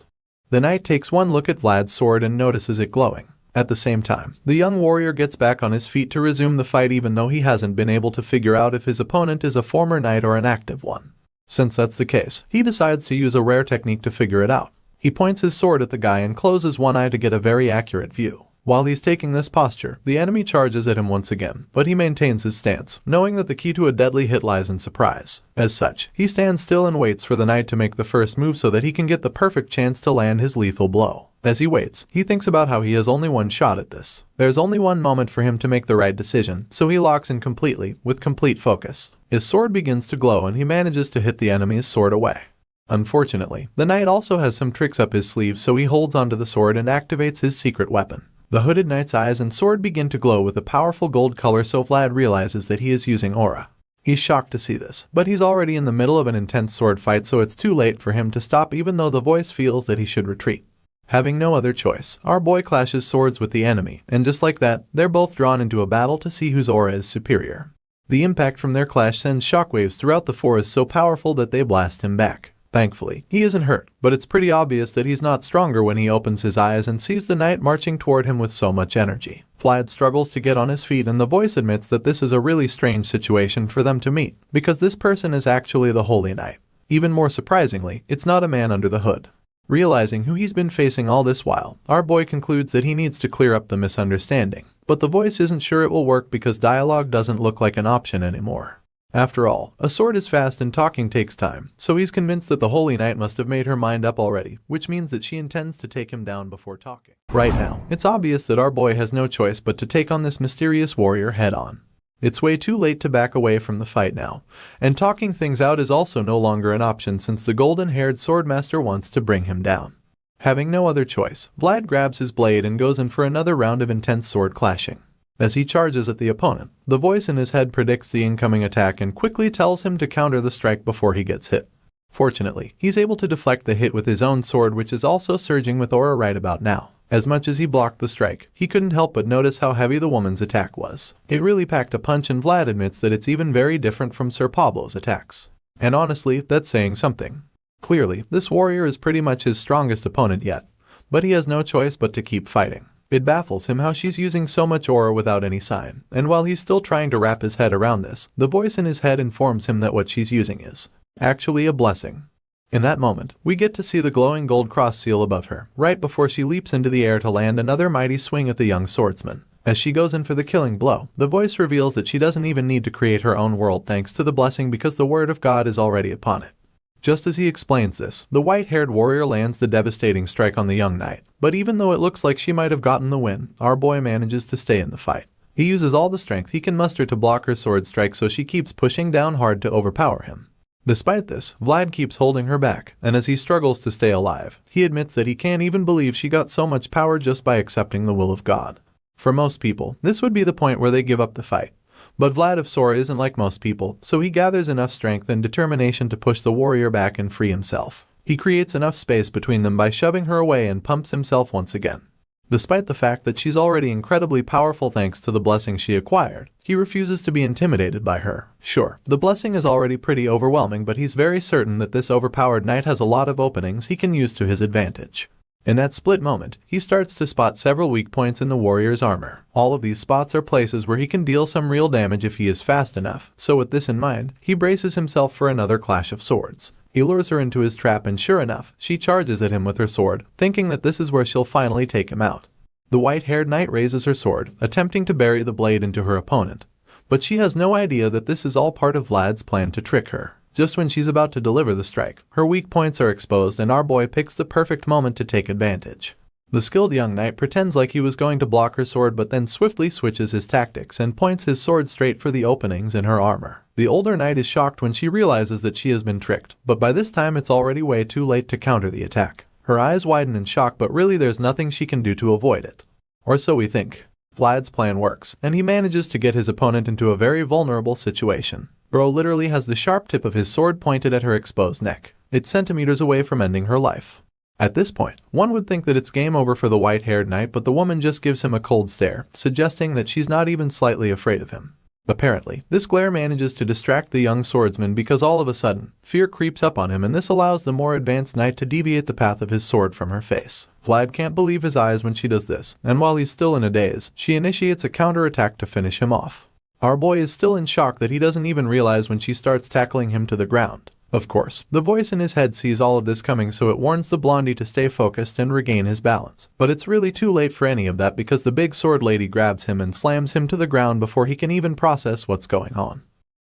The knight takes one look at Vlad's sword and notices it glowing. At the same time, the young warrior gets back on his feet to resume the fight, even though he hasn't been able to figure out if his opponent is a former knight or an active one. Since that's the case, he decides to use a rare technique to figure it out. He points his sword at the guy and closes one eye to get a very accurate view. While he's taking this posture, the enemy charges at him once again, but he maintains his stance, knowing that the key to a deadly hit lies in surprise. As such, he stands still and waits for the knight to make the first move so that he can get the perfect chance to land his lethal blow. As he waits, he thinks about how he has only one shot at this. There's only one moment for him to make the right decision, so he locks in completely, with complete focus. His sword begins to glow and he manages to hit the enemy's sword away. Unfortunately, the knight also has some tricks up his sleeve, so he holds onto the sword and activates his secret weapon. The hooded knight's eyes and sword begin to glow with a powerful gold color, so Vlad realizes that he is using aura. He's shocked to see this, but he's already in the middle of an intense sword fight, so it's too late for him to stop even though the voice feels that he should retreat. Having no other choice, our boy clashes swords with the enemy, and just like that, they're both drawn into a battle to see whose aura is superior. The impact from their clash sends shockwaves throughout the forest so powerful that they blast him back. Thankfully, he isn't hurt, but it's pretty obvious that he's not stronger when he opens his eyes and sees the knight marching toward him with so much energy. Vlad struggles to get on his feet, and the voice admits that this is a really strange situation for them to meet, because this person is actually the Holy Knight. Even more surprisingly, it's not a man under the hood. Realizing who he's been facing all this while, our boy concludes that he needs to clear up the misunderstanding, but the voice isn't sure it will work because dialogue doesn't look like an option anymore. After all, a sword is fast and talking takes time, so he's convinced that the Holy Knight must have made her mind up already, which means that she intends to take him down before talking. Right now, it's obvious that our boy has no choice but to take on this mysterious warrior head-on. It's way too late to back away from the fight now, and talking things out is also no longer an option since the golden-haired swordmaster wants to bring him down. Having no other choice, Vlad grabs his blade and goes in for another round of intense sword clashing. As he charges at the opponent, the voice in his head predicts the incoming attack and quickly tells him to counter the strike before he gets hit. Fortunately, he's able to deflect the hit with his own sword, which is also surging with aura right about now. As much as he blocked the strike, he couldn't help but notice how heavy the woman's attack was. It really packed a punch, and Vlad admits that it's even very different from Sir Pablo's attacks. And honestly, that's saying something. Clearly, this warrior is pretty much his strongest opponent yet, but he has no choice but to keep fighting. It baffles him how she's using so much aura without any sign, and while he's still trying to wrap his head around this, the voice in his head informs him that what she's using is actually a blessing. In that moment, we get to see the glowing gold cross seal above her, right before she leaps into the air to land another mighty swing at the young swordsman. As she goes in for the killing blow, the voice reveals that she doesn't even need to create her own world thanks to the blessing because the word of God is already upon it. Just as he explains this, the white-haired warrior lands the devastating strike on the young knight, but even though it looks like she might have gotten the win, our boy manages to stay in the fight. He uses all the strength he can muster to block her sword strike, so she keeps pushing down hard to overpower him. Despite this, Vlad keeps holding her back, and as he struggles to stay alive, he admits that he can't even believe she got so much power just by accepting the will of God. For most people, this would be the point where they give up the fight. But Vlad of Sora isn't like most people, so he gathers enough strength and determination to push the warrior back and free himself. He creates enough space between them by shoving her away and pumps himself once again. Despite the fact that she's already incredibly powerful thanks to the blessing she acquired, he refuses to be intimidated by her. Sure, the blessing is already pretty overwhelming, but he's very certain that this overpowered knight has a lot of openings he can use to his advantage. In that split moment, he starts to spot several weak points in the warrior's armor. All of these spots are places where he can deal some real damage if he is fast enough, so with this in mind, he braces himself for another clash of swords. He lures her into his trap, and sure enough, she charges at him with her sword, thinking that this is where she'll finally take him out. The white-haired knight raises her sword, attempting to bury the blade into her opponent, but she has no idea that this is all part of Vlad's plan to trick her. Just when she's about to deliver the strike, her weak points are exposed, and our boy picks the perfect moment to take advantage. The skilled young knight pretends like he was going to block her sword, but then swiftly switches his tactics and points his sword straight for the openings in her armor. The older knight is shocked when she realizes that she has been tricked, but by this time it's already way too late to counter the attack. Her eyes widen in shock, but really there's nothing she can do to avoid it. Or so we think. Vlad's plan works, and he manages to get his opponent into a very vulnerable situation. Bro literally has the sharp tip of his sword pointed at her exposed neck. It's centimeters away from ending her life. At this point, one would think that it's game over for the white-haired knight, but the woman just gives him a cold stare, suggesting that she's not even slightly afraid of him. Apparently, this glare manages to distract the young swordsman because all of a sudden, fear creeps up on him, and this allows the more advanced knight to deviate the path of his sword from her face. Vlad can't believe his eyes when she does this, and while he's still in a daze, she initiates a counterattack to finish him off. Our boy is still in shock that he doesn't even realize when she starts tackling him to the ground. Of course, the voice in his head sees all of this coming, so it warns the blondie to stay focused and regain his balance. But it's really too late for any of that because the big sword lady grabs him and slams him to the ground before he can even process what's going on.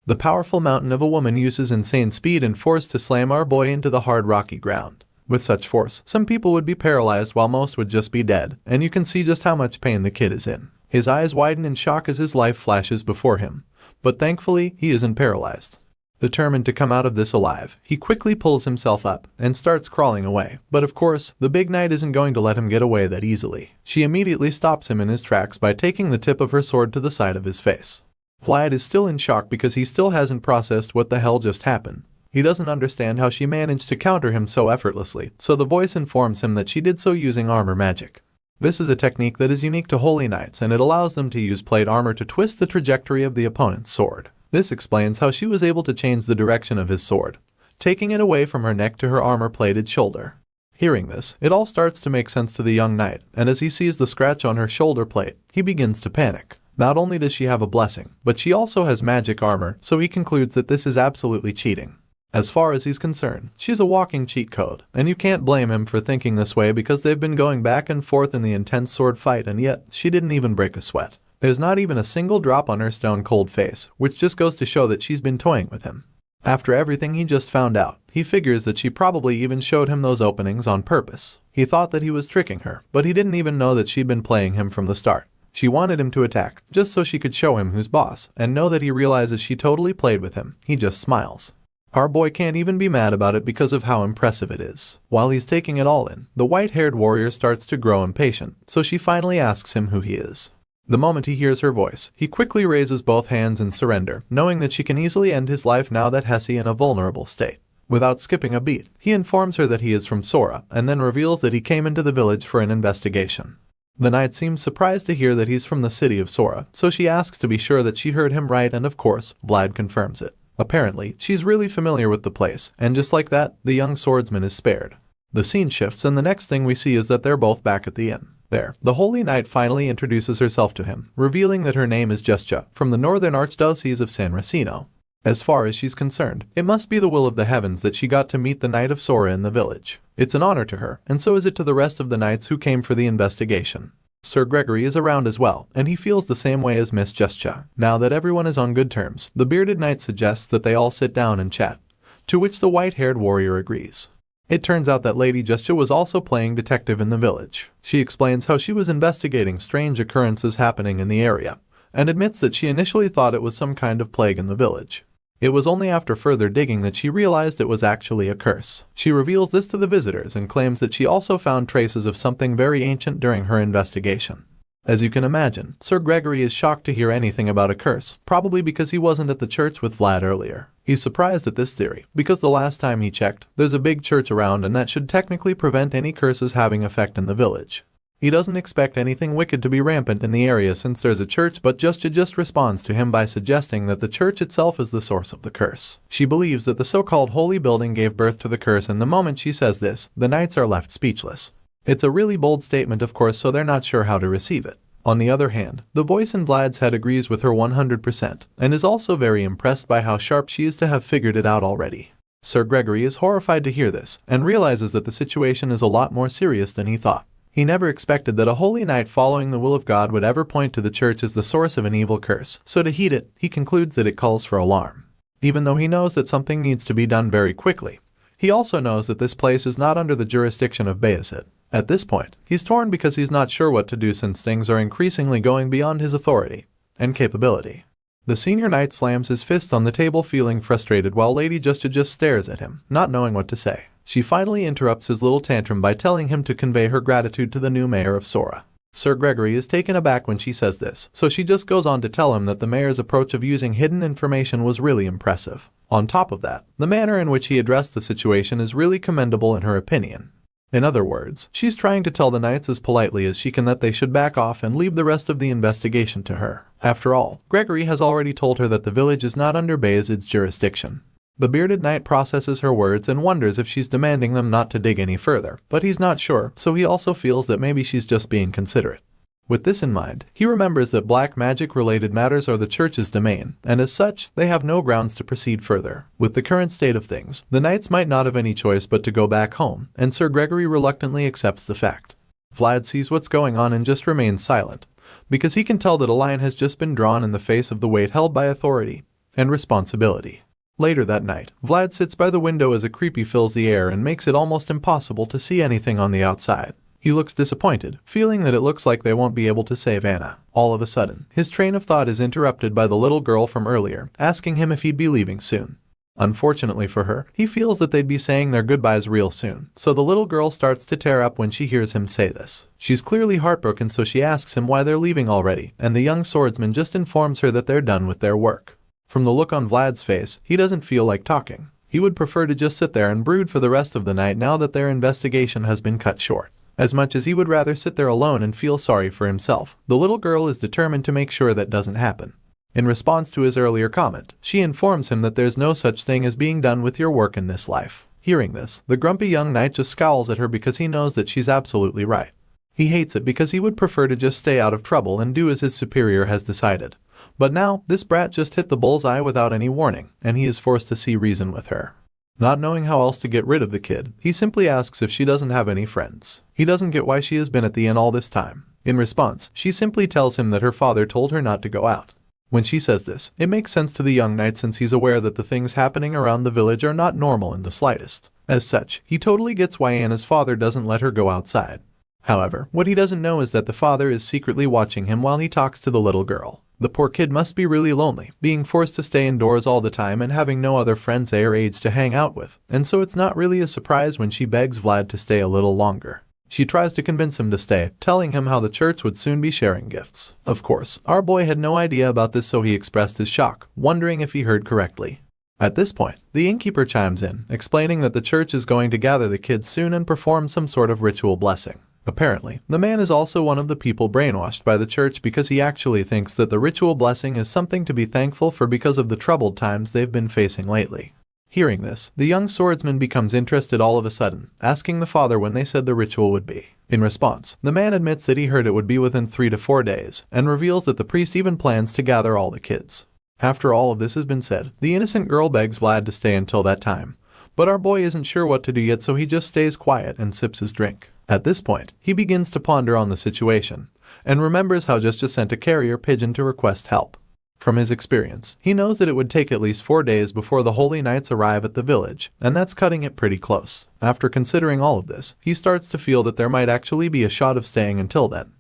The powerful mountain of a woman uses insane speed and force to slam our boy into the hard rocky ground. With such force, some people would be paralyzed while most would just be dead, and you can see just how much pain the kid is in. His eyes widen in shock as his life flashes before him, but thankfully he isn't paralyzed. Determined to come out of this alive, he quickly pulls himself up and starts crawling away. But of course, the big knight isn't going to let him get away that easily. She immediately stops him in his tracks by taking the tip of her sword to the side of his face. Vlad is still in shock because he still hasn't processed what the hell just happened. He doesn't understand how she managed to counter him so effortlessly, so the voice informs him that she did so using armor magic. This is a technique that is unique to holy knights, and it allows them to use plate armor to twist the trajectory of the opponent's sword. This explains how she was able to change the direction of his sword, taking it away from her neck to her armor-plated shoulder. Hearing this, it all starts to make sense to the young knight, and as he sees the scratch on her shoulder plate, he begins to panic. Not only does she have a blessing, but she also has magic armor, so he concludes that this is absolutely cheating. As far as he's concerned, she's a walking cheat code, and you can't blame him for thinking this way because they've been going back and forth in the intense sword fight, and yet, she didn't even break a sweat. There's not even a single drop on her stone-cold face, which just goes to show that she's been toying with him. After everything he just found out, he figures that she probably even showed him those openings on purpose. He thought that he was tricking her, but he didn't even know that she'd been playing him from the start. She wanted him to attack, just so she could show him who's boss, and know that he realizes she totally played with him. He just smiles. Our boy can't even be mad about it because of how impressive it is. While he's taking it all in, the white-haired warrior starts to grow impatient, so she finally asks him who he is. The moment he hears her voice, he quickly raises both hands in surrender, knowing that she can easily end his life now that he's in a vulnerable state. Without skipping a beat, he informs her that he is from Sara, and then reveals that he came into the village for an investigation. The knight seems surprised to hear that he's from the city of Sara, so she asks to be sure that she heard him right, and of course, Vlad confirms it. Apparently, she's really familiar with the place, and just like that, the young swordsman is spared. The scene shifts, and the next thing we see is that they're both back at the inn. There, the holy knight finally introduces herself to him, revealing that her name is Justja, from the northern archdiocese of San Racino. As far as she's concerned, it must be the will of the heavens that she got to meet the Knight of Sara in the village. It's an honor to her, and so is it to the rest of the knights who came for the investigation. Sir Gregory is around as well, and he feels the same way as Miss Justja. Now that everyone is on good terms, the bearded knight suggests that they all sit down and chat, to which the white-haired warrior agrees. It turns out that Lady Justja was also playing detective in the village. She explains how she was investigating strange occurrences happening in the area, and admits that she initially thought it was some kind of plague in the village. It was only after further digging that she realized it was actually a curse. She reveals this to the visitors and claims that she also found traces of something very ancient during her investigation. As you can imagine, Sir Gregory is shocked to hear anything about a curse, probably because he wasn't at the church with Vlad earlier. He's surprised at this theory, because the last time he checked, there's a big church around and that should technically prevent any curses having effect in the village. He doesn't expect anything wicked to be rampant in the area since there's a church, but Justja just responds to him by suggesting that the church itself is the source of the curse. She believes that the so-called holy building gave birth to the curse, and the moment she says this, the knights are left speechless. It's a really bold statement, of course, so they're not sure how to receive it. On the other hand, the voice in Vlad's head agrees with her 100%, and is also very impressed by how sharp she is to have figured it out already. Sir Gregory is horrified to hear this, and realizes that the situation is a lot more serious than he thought. He never expected that a holy knight following the will of God would ever point to the church as the source of an evil curse, so to heed it, he concludes that it calls for alarm. Even though he knows that something needs to be done very quickly, he also knows that this place is not under the jurisdiction of Bayezid. At this point, he's torn because he's not sure what to do since things are increasingly going beyond his authority and capability. The senior knight slams his fists on the table, feeling frustrated, while Lady Justja just stares at him, not knowing what to say. She finally interrupts his little tantrum by telling him to convey her gratitude to the new mayor of Sara. Sir Gregory is taken aback when she says this, so she just goes on to tell him that the mayor's approach of using hidden information was really impressive. On top of that, the manner in which he addressed the situation is really commendable in her opinion. In other words, she's trying to tell the knights as politely as she can that they should back off and leave the rest of the investigation to her. After all, Gregory has already told her that the village is not under Bayezid's jurisdiction. The bearded knight processes her words and wonders if she's demanding them not to dig any further, but he's not sure, so he also feels that maybe she's just being considerate. With this in mind, he remembers that black magic-related matters are the church's domain, and as such, they have no grounds to proceed further. With the current state of things, the knights might not have any choice but to go back home, and Sir Gregory reluctantly accepts the fact. Vlad sees what's going on and just remains silent, because he can tell that a line has just been drawn in the face of the weight held by authority and responsibility. Later that night, Vlad sits by the window as a creepy fills the air and makes it almost impossible to see anything on the outside. He looks disappointed, feeling that it looks like they won't be able to save Anna. All of a sudden, his train of thought is interrupted by the little girl from earlier, asking him if he'd be leaving soon. Unfortunately for her, he feels that they'd be saying their goodbyes real soon, so the little girl starts to tear up when she hears him say this. She's clearly heartbroken, so she asks him why they're leaving already, and the young swordsman just informs her that they're done with their work. From the look on Vlad's face, he doesn't feel like talking. He would prefer to just sit there and brood for the rest of the night now that their investigation has been cut short. As much as he would rather sit there alone and feel sorry for himself, the little girl is determined to make sure that doesn't happen. In response to his earlier comment, she informs him that there's no such thing as being done with your work in this life. Hearing this, the grumpy young knight just scowls at her because he knows that she's absolutely right. He hates it because he would prefer to just stay out of trouble and do as his superior has decided. But now, this brat just hit the bullseye without any warning, and he is forced to see reason with her. Not knowing how else to get rid of the kid, he simply asks if she doesn't have any friends. He doesn't get why she has been at the inn all this time. In response, she simply tells him that her father told her not to go out. When she says this, it makes sense to the young knight since he's aware that the things happening around the village are not normal in the slightest. As such, he totally gets why Anna's father doesn't let her go outside. However, what he doesn't know is that the father is secretly watching him while he talks to the little girl. The poor kid must be really lonely, being forced to stay indoors all the time and having no other friends their age to hang out with, and so it's not really a surprise when she begs Vlad to stay a little longer. She tries to convince him to stay, telling him how the church would soon be sharing gifts. Of course, our boy had no idea about this, so he expressed his shock, wondering if he heard correctly. At this point, the innkeeper chimes in, explaining that the church is going to gather the kids soon and perform some sort of ritual blessing. Apparently, the man is also one of the people brainwashed by the church because he actually thinks that the ritual blessing is something to be thankful for because of the troubled times they've been facing lately. Hearing this, the young swordsman becomes interested all of a sudden, asking the father when they said the ritual would be. In response, the man admits that he heard it would be within 3 to 4 days, and reveals that the priest even plans to gather all the kids. After all of this has been said, the innocent girl begs Vlad to stay until that time. But our boy isn't sure what to do yet, so he just stays quiet and sips his drink. At this point, he begins to ponder on the situation, and remembers how just sent a carrier pigeon to request help. From his experience, he knows that it would take at least 4 days before the holy knights arrive at the village, and that's cutting it pretty close. After considering all of this, he starts to feel that there might actually be a shot of staying until then.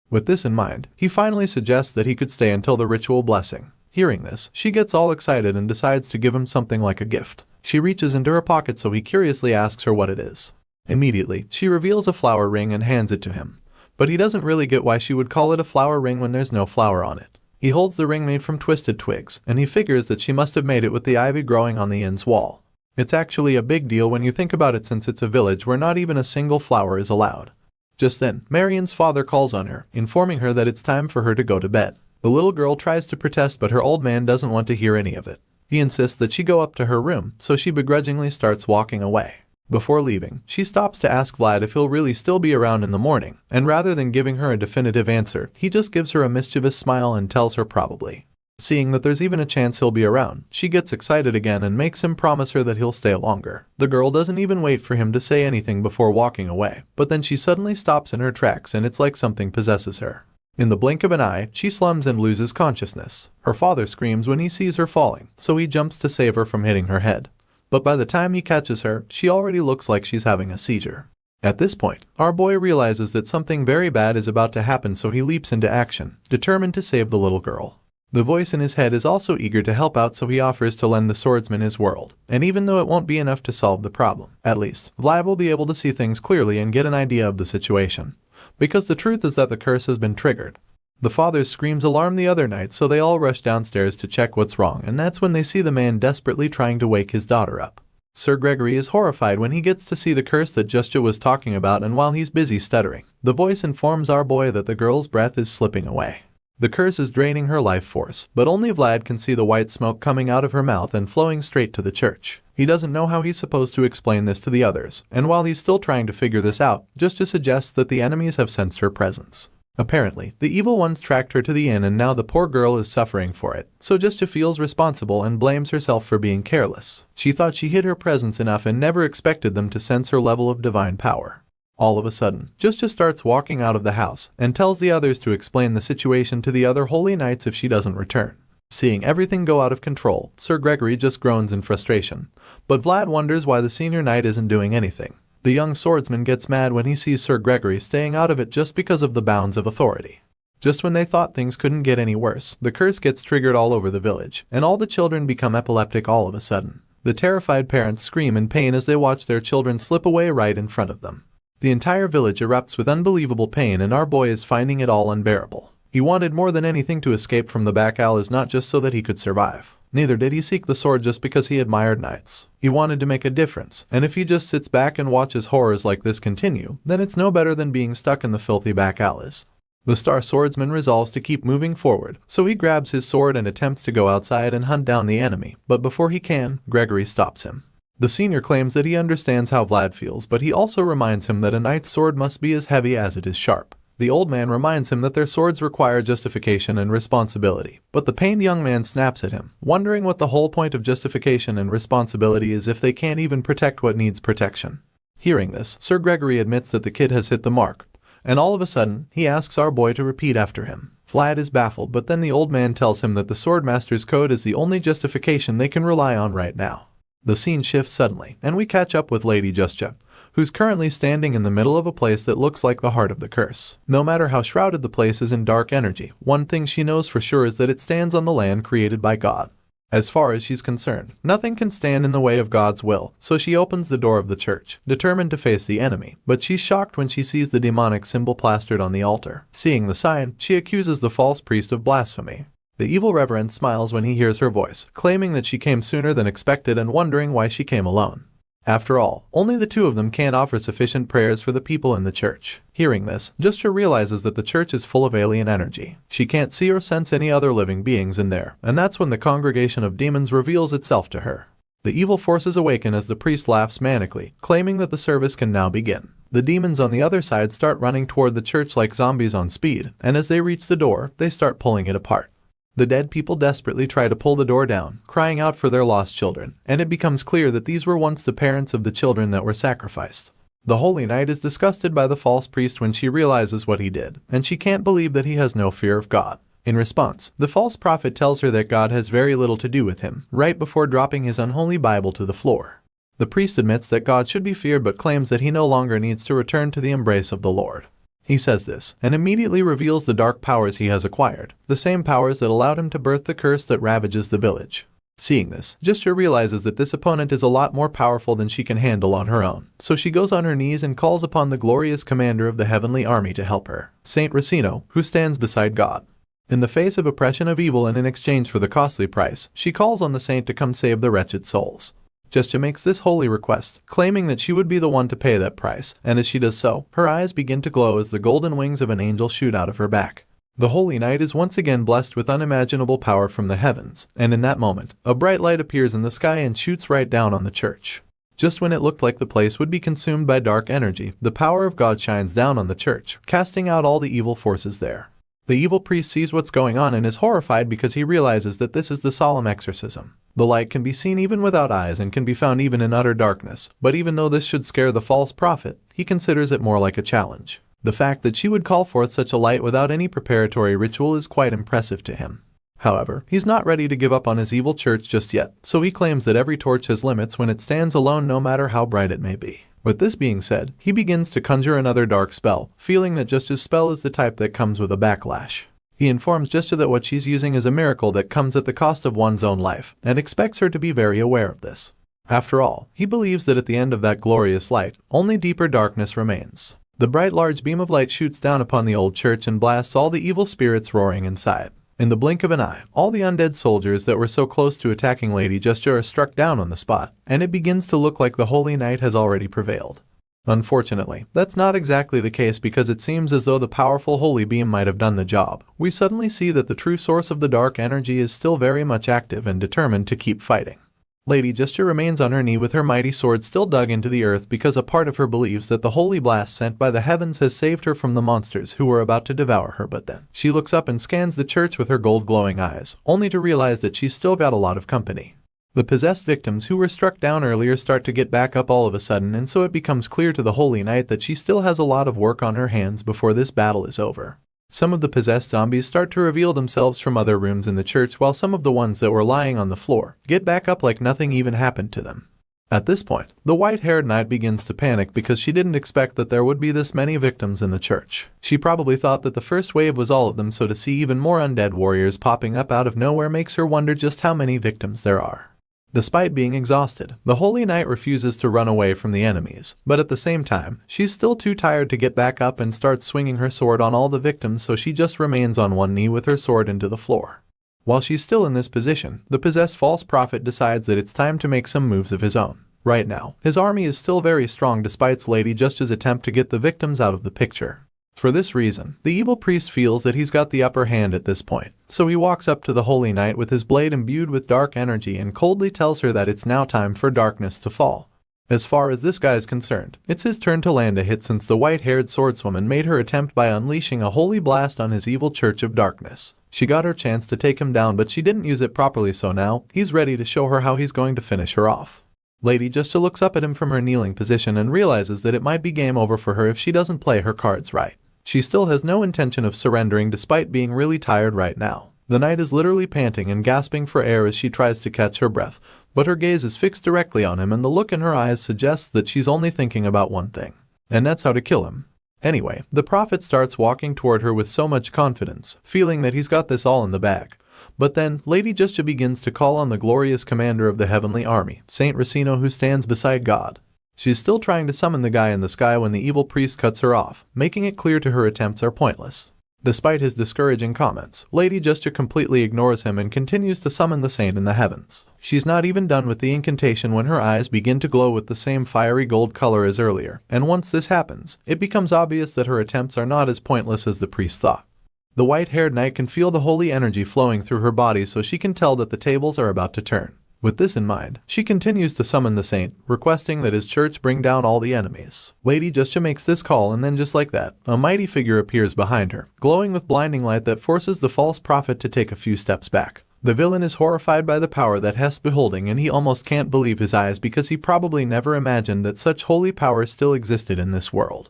With this in mind, he finally suggests that he could stay until the ritual blessing. Hearing this, she gets all excited and decides to give him something like a gift. She reaches into her pocket, so he curiously asks her what it is. Immediately, she reveals a flower ring and hands it to him. But he doesn't really get why she would call it a flower ring when there's no flower on it. He holds the ring made from twisted twigs, and he figures that she must have made it with the ivy growing on the inn's wall. It's actually a big deal when you think about it, since it's a village where not even a single flower is allowed. Just then, Marion's father calls on her, informing her that it's time for her to go to bed. The little girl tries to protest, but her old man doesn't want to hear any of it. He insists that she go up to her room, so she begrudgingly starts walking away. Before leaving, she stops to ask Vlad if he'll really still be around in the morning, and rather than giving her a definitive answer, he just gives her a mischievous smile and tells her probably. Seeing that there's even a chance he'll be around, she gets excited again and makes him promise her that he'll stay longer. The girl doesn't even wait for him to say anything before walking away, but then she suddenly stops in her tracks and it's like something possesses her. In the blink of an eye, she slums and loses consciousness. Her father screams when he sees her falling, so he jumps to save her from hitting her head. But by the time he catches her, she already looks like she's having a seizure. At this point, our boy realizes that something very bad is about to happen, so he leaps into action, determined to save the little girl. The voice in his head is also eager to help out, so he offers to lend the swordsman his world, and even though it won't be enough to solve the problem, at least, Vlad will be able to see things clearly and get an idea of the situation. Because the truth is that the curse has been triggered. The father's screams alarm the other knights, so they all rush downstairs to check what's wrong, and that's when they see the man desperately trying to wake his daughter up. Sir Gregory is horrified when he gets to see the curse that Justia was talking about, and while he's busy stuttering, the voice informs our boy that the girl's breath is slipping away. The curse is draining her life force, but only Vlad can see the white smoke coming out of her mouth and flowing straight to the church. He doesn't know how he's supposed to explain this to the others, and while he's still trying to figure this out, Justia suggests that the enemies have sensed her presence. Apparently, the evil ones tracked her to the inn and now the poor girl is suffering for it, so Justia feels responsible and blames herself for being careless. She thought she hid her presence enough and never expected them to sense her level of divine power. All of a sudden, Justia starts walking out of the house and tells the others to explain the situation to the other holy knights if she doesn't return. Seeing everything go out of control, Sir Gregory just groans in frustration, but Vlad wonders why the senior knight isn't doing anything. The young swordsman gets mad when he sees Sir Gregory staying out of it just because of the bounds of authority. Just when they thought things couldn't get any worse, the curse gets triggered all over the village, and all the children become epileptic all of a sudden. The terrified parents scream in pain as they watch their children slip away right in front of them. The entire village erupts with unbelievable pain, and our boy is finding it all unbearable. He wanted more than anything to escape from the back alleys, not just so that he could survive. Neither did he seek the sword just because he admired knights. He wanted to make a difference, and if he just sits back and watches horrors like this continue, then it's no better than being stuck in the filthy back alleys. The star swordsman resolves to keep moving forward, so he grabs his sword and attempts to go outside and hunt down the enemy, but before he can, Gregory stops him. The senior claims that he understands how Vlad feels, but he also reminds him that a knight's sword must be as heavy as it is sharp. The old man reminds him that their swords require justification and responsibility, but the pained young man snaps at him, wondering what the whole point of justification and responsibility is if they can't even protect what needs protection. Hearing this, Sir Gregory admits that the kid has hit the mark, and all of a sudden, he asks our boy to repeat after him. Vlad is baffled, but then the old man tells him that the Swordmaster's code is the only justification they can rely on right now. The scene shifts suddenly, and we catch up with Lady Justja, who's currently standing in the middle of a place that looks like the heart of the curse. No matter how shrouded the place is in dark energy, one thing she knows for sure is that it stands on the land created by God. As far as she's concerned, nothing can stand in the way of God's will, so she opens the door of the church, determined to face the enemy, but she's shocked when she sees the demonic symbol plastered on the altar. Seeing the sign, she accuses the false priest of blasphemy. The evil reverend smiles when he hears her voice, claiming that she came sooner than expected and wondering why she came alone. After all, only the two of them can't offer sufficient prayers for the people in the church. Hearing this, Justja realizes that the church is full of alien energy. She can't see or sense any other living beings in there, and that's when the congregation of demons reveals itself to her. The evil forces awaken as the priest laughs manically, claiming that the service can now begin. The demons on the other side start running toward the church like zombies on speed, and as they reach the door, they start pulling it apart. The dead people desperately try to pull the door down, crying out for their lost children, and it becomes clear that these were once the parents of the children that were sacrificed. The Holy Knight is disgusted by the false priest when she realizes what he did, and she can't believe that he has no fear of God. In response, the false prophet tells her that God has very little to do with him, right before dropping his unholy Bible to the floor. The priest admits that God should be feared but claims that he no longer needs to return to the embrace of the Lord. He says this, and immediately reveals the dark powers he has acquired, the same powers that allowed him to birth the curse that ravages the village. Seeing this, Justja realizes that this opponent is a lot more powerful than she can handle on her own, so she goes on her knees and calls upon the glorious commander of the heavenly army to help her, Saint Racino, who stands beside God. In the face of oppression of evil and in exchange for the costly price, she calls on the saint to come save the wretched souls. Justja makes this holy request, claiming that she would be the one to pay that price, and as she does so, her eyes begin to glow as the golden wings of an angel shoot out of her back. The Holy Knight is once again blessed with unimaginable power from the heavens, and in that moment, a bright light appears in the sky and shoots right down on the church. Just when it looked like the place would be consumed by dark energy, the power of God shines down on the church, casting out all the evil forces there. The evil priest sees what's going on and is horrified because he realizes that this is the solemn exorcism. The light can be seen even without eyes and can be found even in utter darkness, but even though this should scare the false prophet, he considers it more like a challenge. The fact that she would call forth such a light without any preparatory ritual is quite impressive to him. However, he's not ready to give up on his evil church just yet, so he claims that every torch has limits when it stands alone no matter how bright it may be. With this being said, he begins to conjure another dark spell, feeling that Justja's spell is the type that comes with a backlash. He informs Justja that what she's using is a miracle that comes at the cost of one's own life, and expects her to be very aware of this. After all, he believes that at the end of that glorious light, only deeper darkness remains. The bright large beam of light shoots down upon the old church and blasts all the evil spirits roaring inside. In the blink of an eye, all the undead soldiers that were so close to attacking Lady Justja are struck down on the spot, and it begins to look like the Holy Knight has already prevailed. Unfortunately, that's not exactly the case because it seems as though the powerful holy beam might have done the job. We suddenly see that the true source of the dark energy is still very much active and determined to keep fighting. Lady Justja remains on her knee with her mighty sword still dug into the earth because a part of her believes that the holy blast sent by the heavens has saved her from the monsters who were about to devour her, but then she looks up and scans the church with her gold glowing eyes, only to realize that she's still got a lot of company. The possessed victims who were struck down earlier start to get back up all of a sudden, and so it becomes clear to the Holy Knight that she still has a lot of work on her hands before this battle is over. Some of the possessed zombies start to reveal themselves from other rooms in the church, while some of the ones that were lying on the floor get back up like nothing even happened to them. At this point, the white-haired knight begins to panic because she didn't expect that there would be this many victims in the church. She probably thought that the first wave was all of them, so to see even more undead warriors popping up out of nowhere makes her wonder just how many victims there are. Despite being exhausted, the Holy Knight refuses to run away from the enemies, but at the same time, she's still too tired to get back up and start swinging her sword on all the victims, so she just remains on one knee with her sword into the floor. While she's still in this position, the possessed false prophet decides that it's time to make some moves of his own. Right now, his army is still very strong despite Lady Justice's attempt to get the victims out of the picture. For this reason, the evil priest feels that he's got the upper hand at this point, so he walks up to the Holy Knight with his blade imbued with dark energy and coldly tells her that it's now time for darkness to fall. As far as this guy is concerned, it's his turn to land a hit since the white-haired swordswoman made her attempt by unleashing a holy blast on his evil Church of Darkness. She got her chance to take him down, but she didn't use it properly, so now he's ready to show her how he's going to finish her off. Lady Justice looks up at him from her kneeling position and realizes that it might be game over for her if she doesn't play her cards right. She still has no intention of surrendering despite being really tired right now. The knight is literally panting and gasping for air as she tries to catch her breath, but her gaze is fixed directly on him and the look in her eyes suggests that she's only thinking about one thing, and that's how to kill him. Anyway, the prophet starts walking toward her with so much confidence, feeling that he's got this all in the bag. But then, Lady Justice begins to call on the glorious commander of the heavenly army, Saint Racino, who stands beside God. She's still trying to summon the guy in the sky when the evil priest cuts her off, making it clear to her attempts are pointless. Despite his discouraging comments, Lady Justice completely ignores him and continues to summon the saint in the heavens. She's not even done with the incantation when her eyes begin to glow with the same fiery gold color as earlier, and once this happens, it becomes obvious that her attempts are not as pointless as the priest thought. The white-haired knight can feel the holy energy flowing through her body, so she can tell that the tables are about to turn. With this in mind, she continues to summon the saint, requesting that his church bring down all the enemies. Lady Justice makes this call, and then just like that, a mighty figure appears behind her, glowing with blinding light that forces the false prophet to take a few steps back. The villain is horrified by the power that Hest's beholding, and he almost can't believe his eyes because he probably never imagined that such holy power still existed in this world.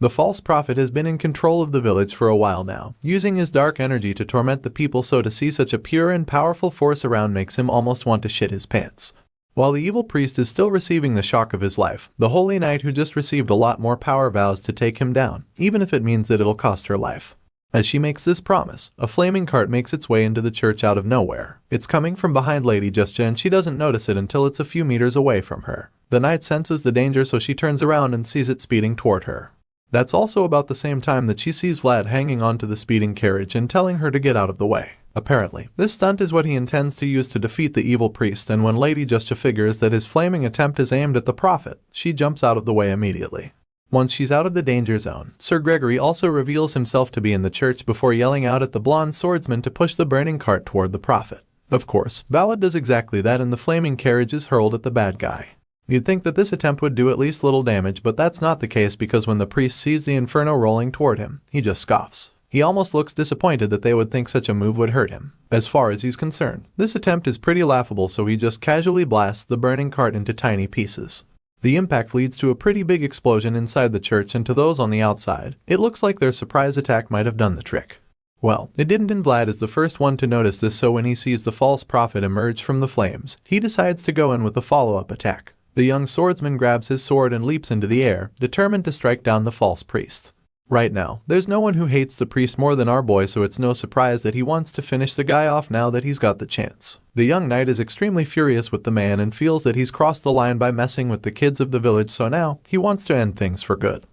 The false prophet has been in control of the village for a while now, using his dark energy to torment the people, so to see such a pure and powerful force around makes him almost want to shit his pants. While the evil priest is still receiving the shock of his life, the holy knight who just received a lot more power vows to take him down, even if it means that it'll cost her life. As she makes this promise, a flaming cart makes its way into the church out of nowhere. It's coming from behind Lady Justice and she doesn't notice it until it's a few meters away from her. The knight senses the danger, so she turns around and sees it speeding toward her. That's also about the same time that she sees Vlad hanging onto the speeding carriage and telling her to get out of the way. Apparently, this stunt is what he intends to use to defeat the evil priest, and when Lady Justice figures that his flaming attempt is aimed at the prophet, she jumps out of the way immediately. Once she's out of the danger zone, Sir Gregory also reveals himself to be in the church before yelling out at the blonde swordsman to push the burning cart toward the prophet. Of course, Vlad does exactly that and the flaming carriage is hurled at the bad guy. You'd think that this attempt would do at least little damage, but that's not the case because when the priest sees the inferno rolling toward him, he just scoffs. He almost looks disappointed that they would think such a move would hurt him. As far as he's concerned, this attempt is pretty laughable, so he just casually blasts the burning cart into tiny pieces. The impact leads to a pretty big explosion inside the church, and to those on the outside, it looks like their surprise attack might have done the trick. Well, it didn't, and Vlad is the first one to notice this, so when he sees the false prophet emerge from the flames, he decides to go in with a follow-up attack. The young swordsman grabs his sword and leaps into the air, determined to strike down the false priest. Right now, there's no one who hates the priest more than our boy, so it's no surprise that he wants to finish the guy off now that he's got the chance. The young knight is extremely furious with the man and feels that he's crossed the line by messing with the kids of the village, so now he wants to end things for good.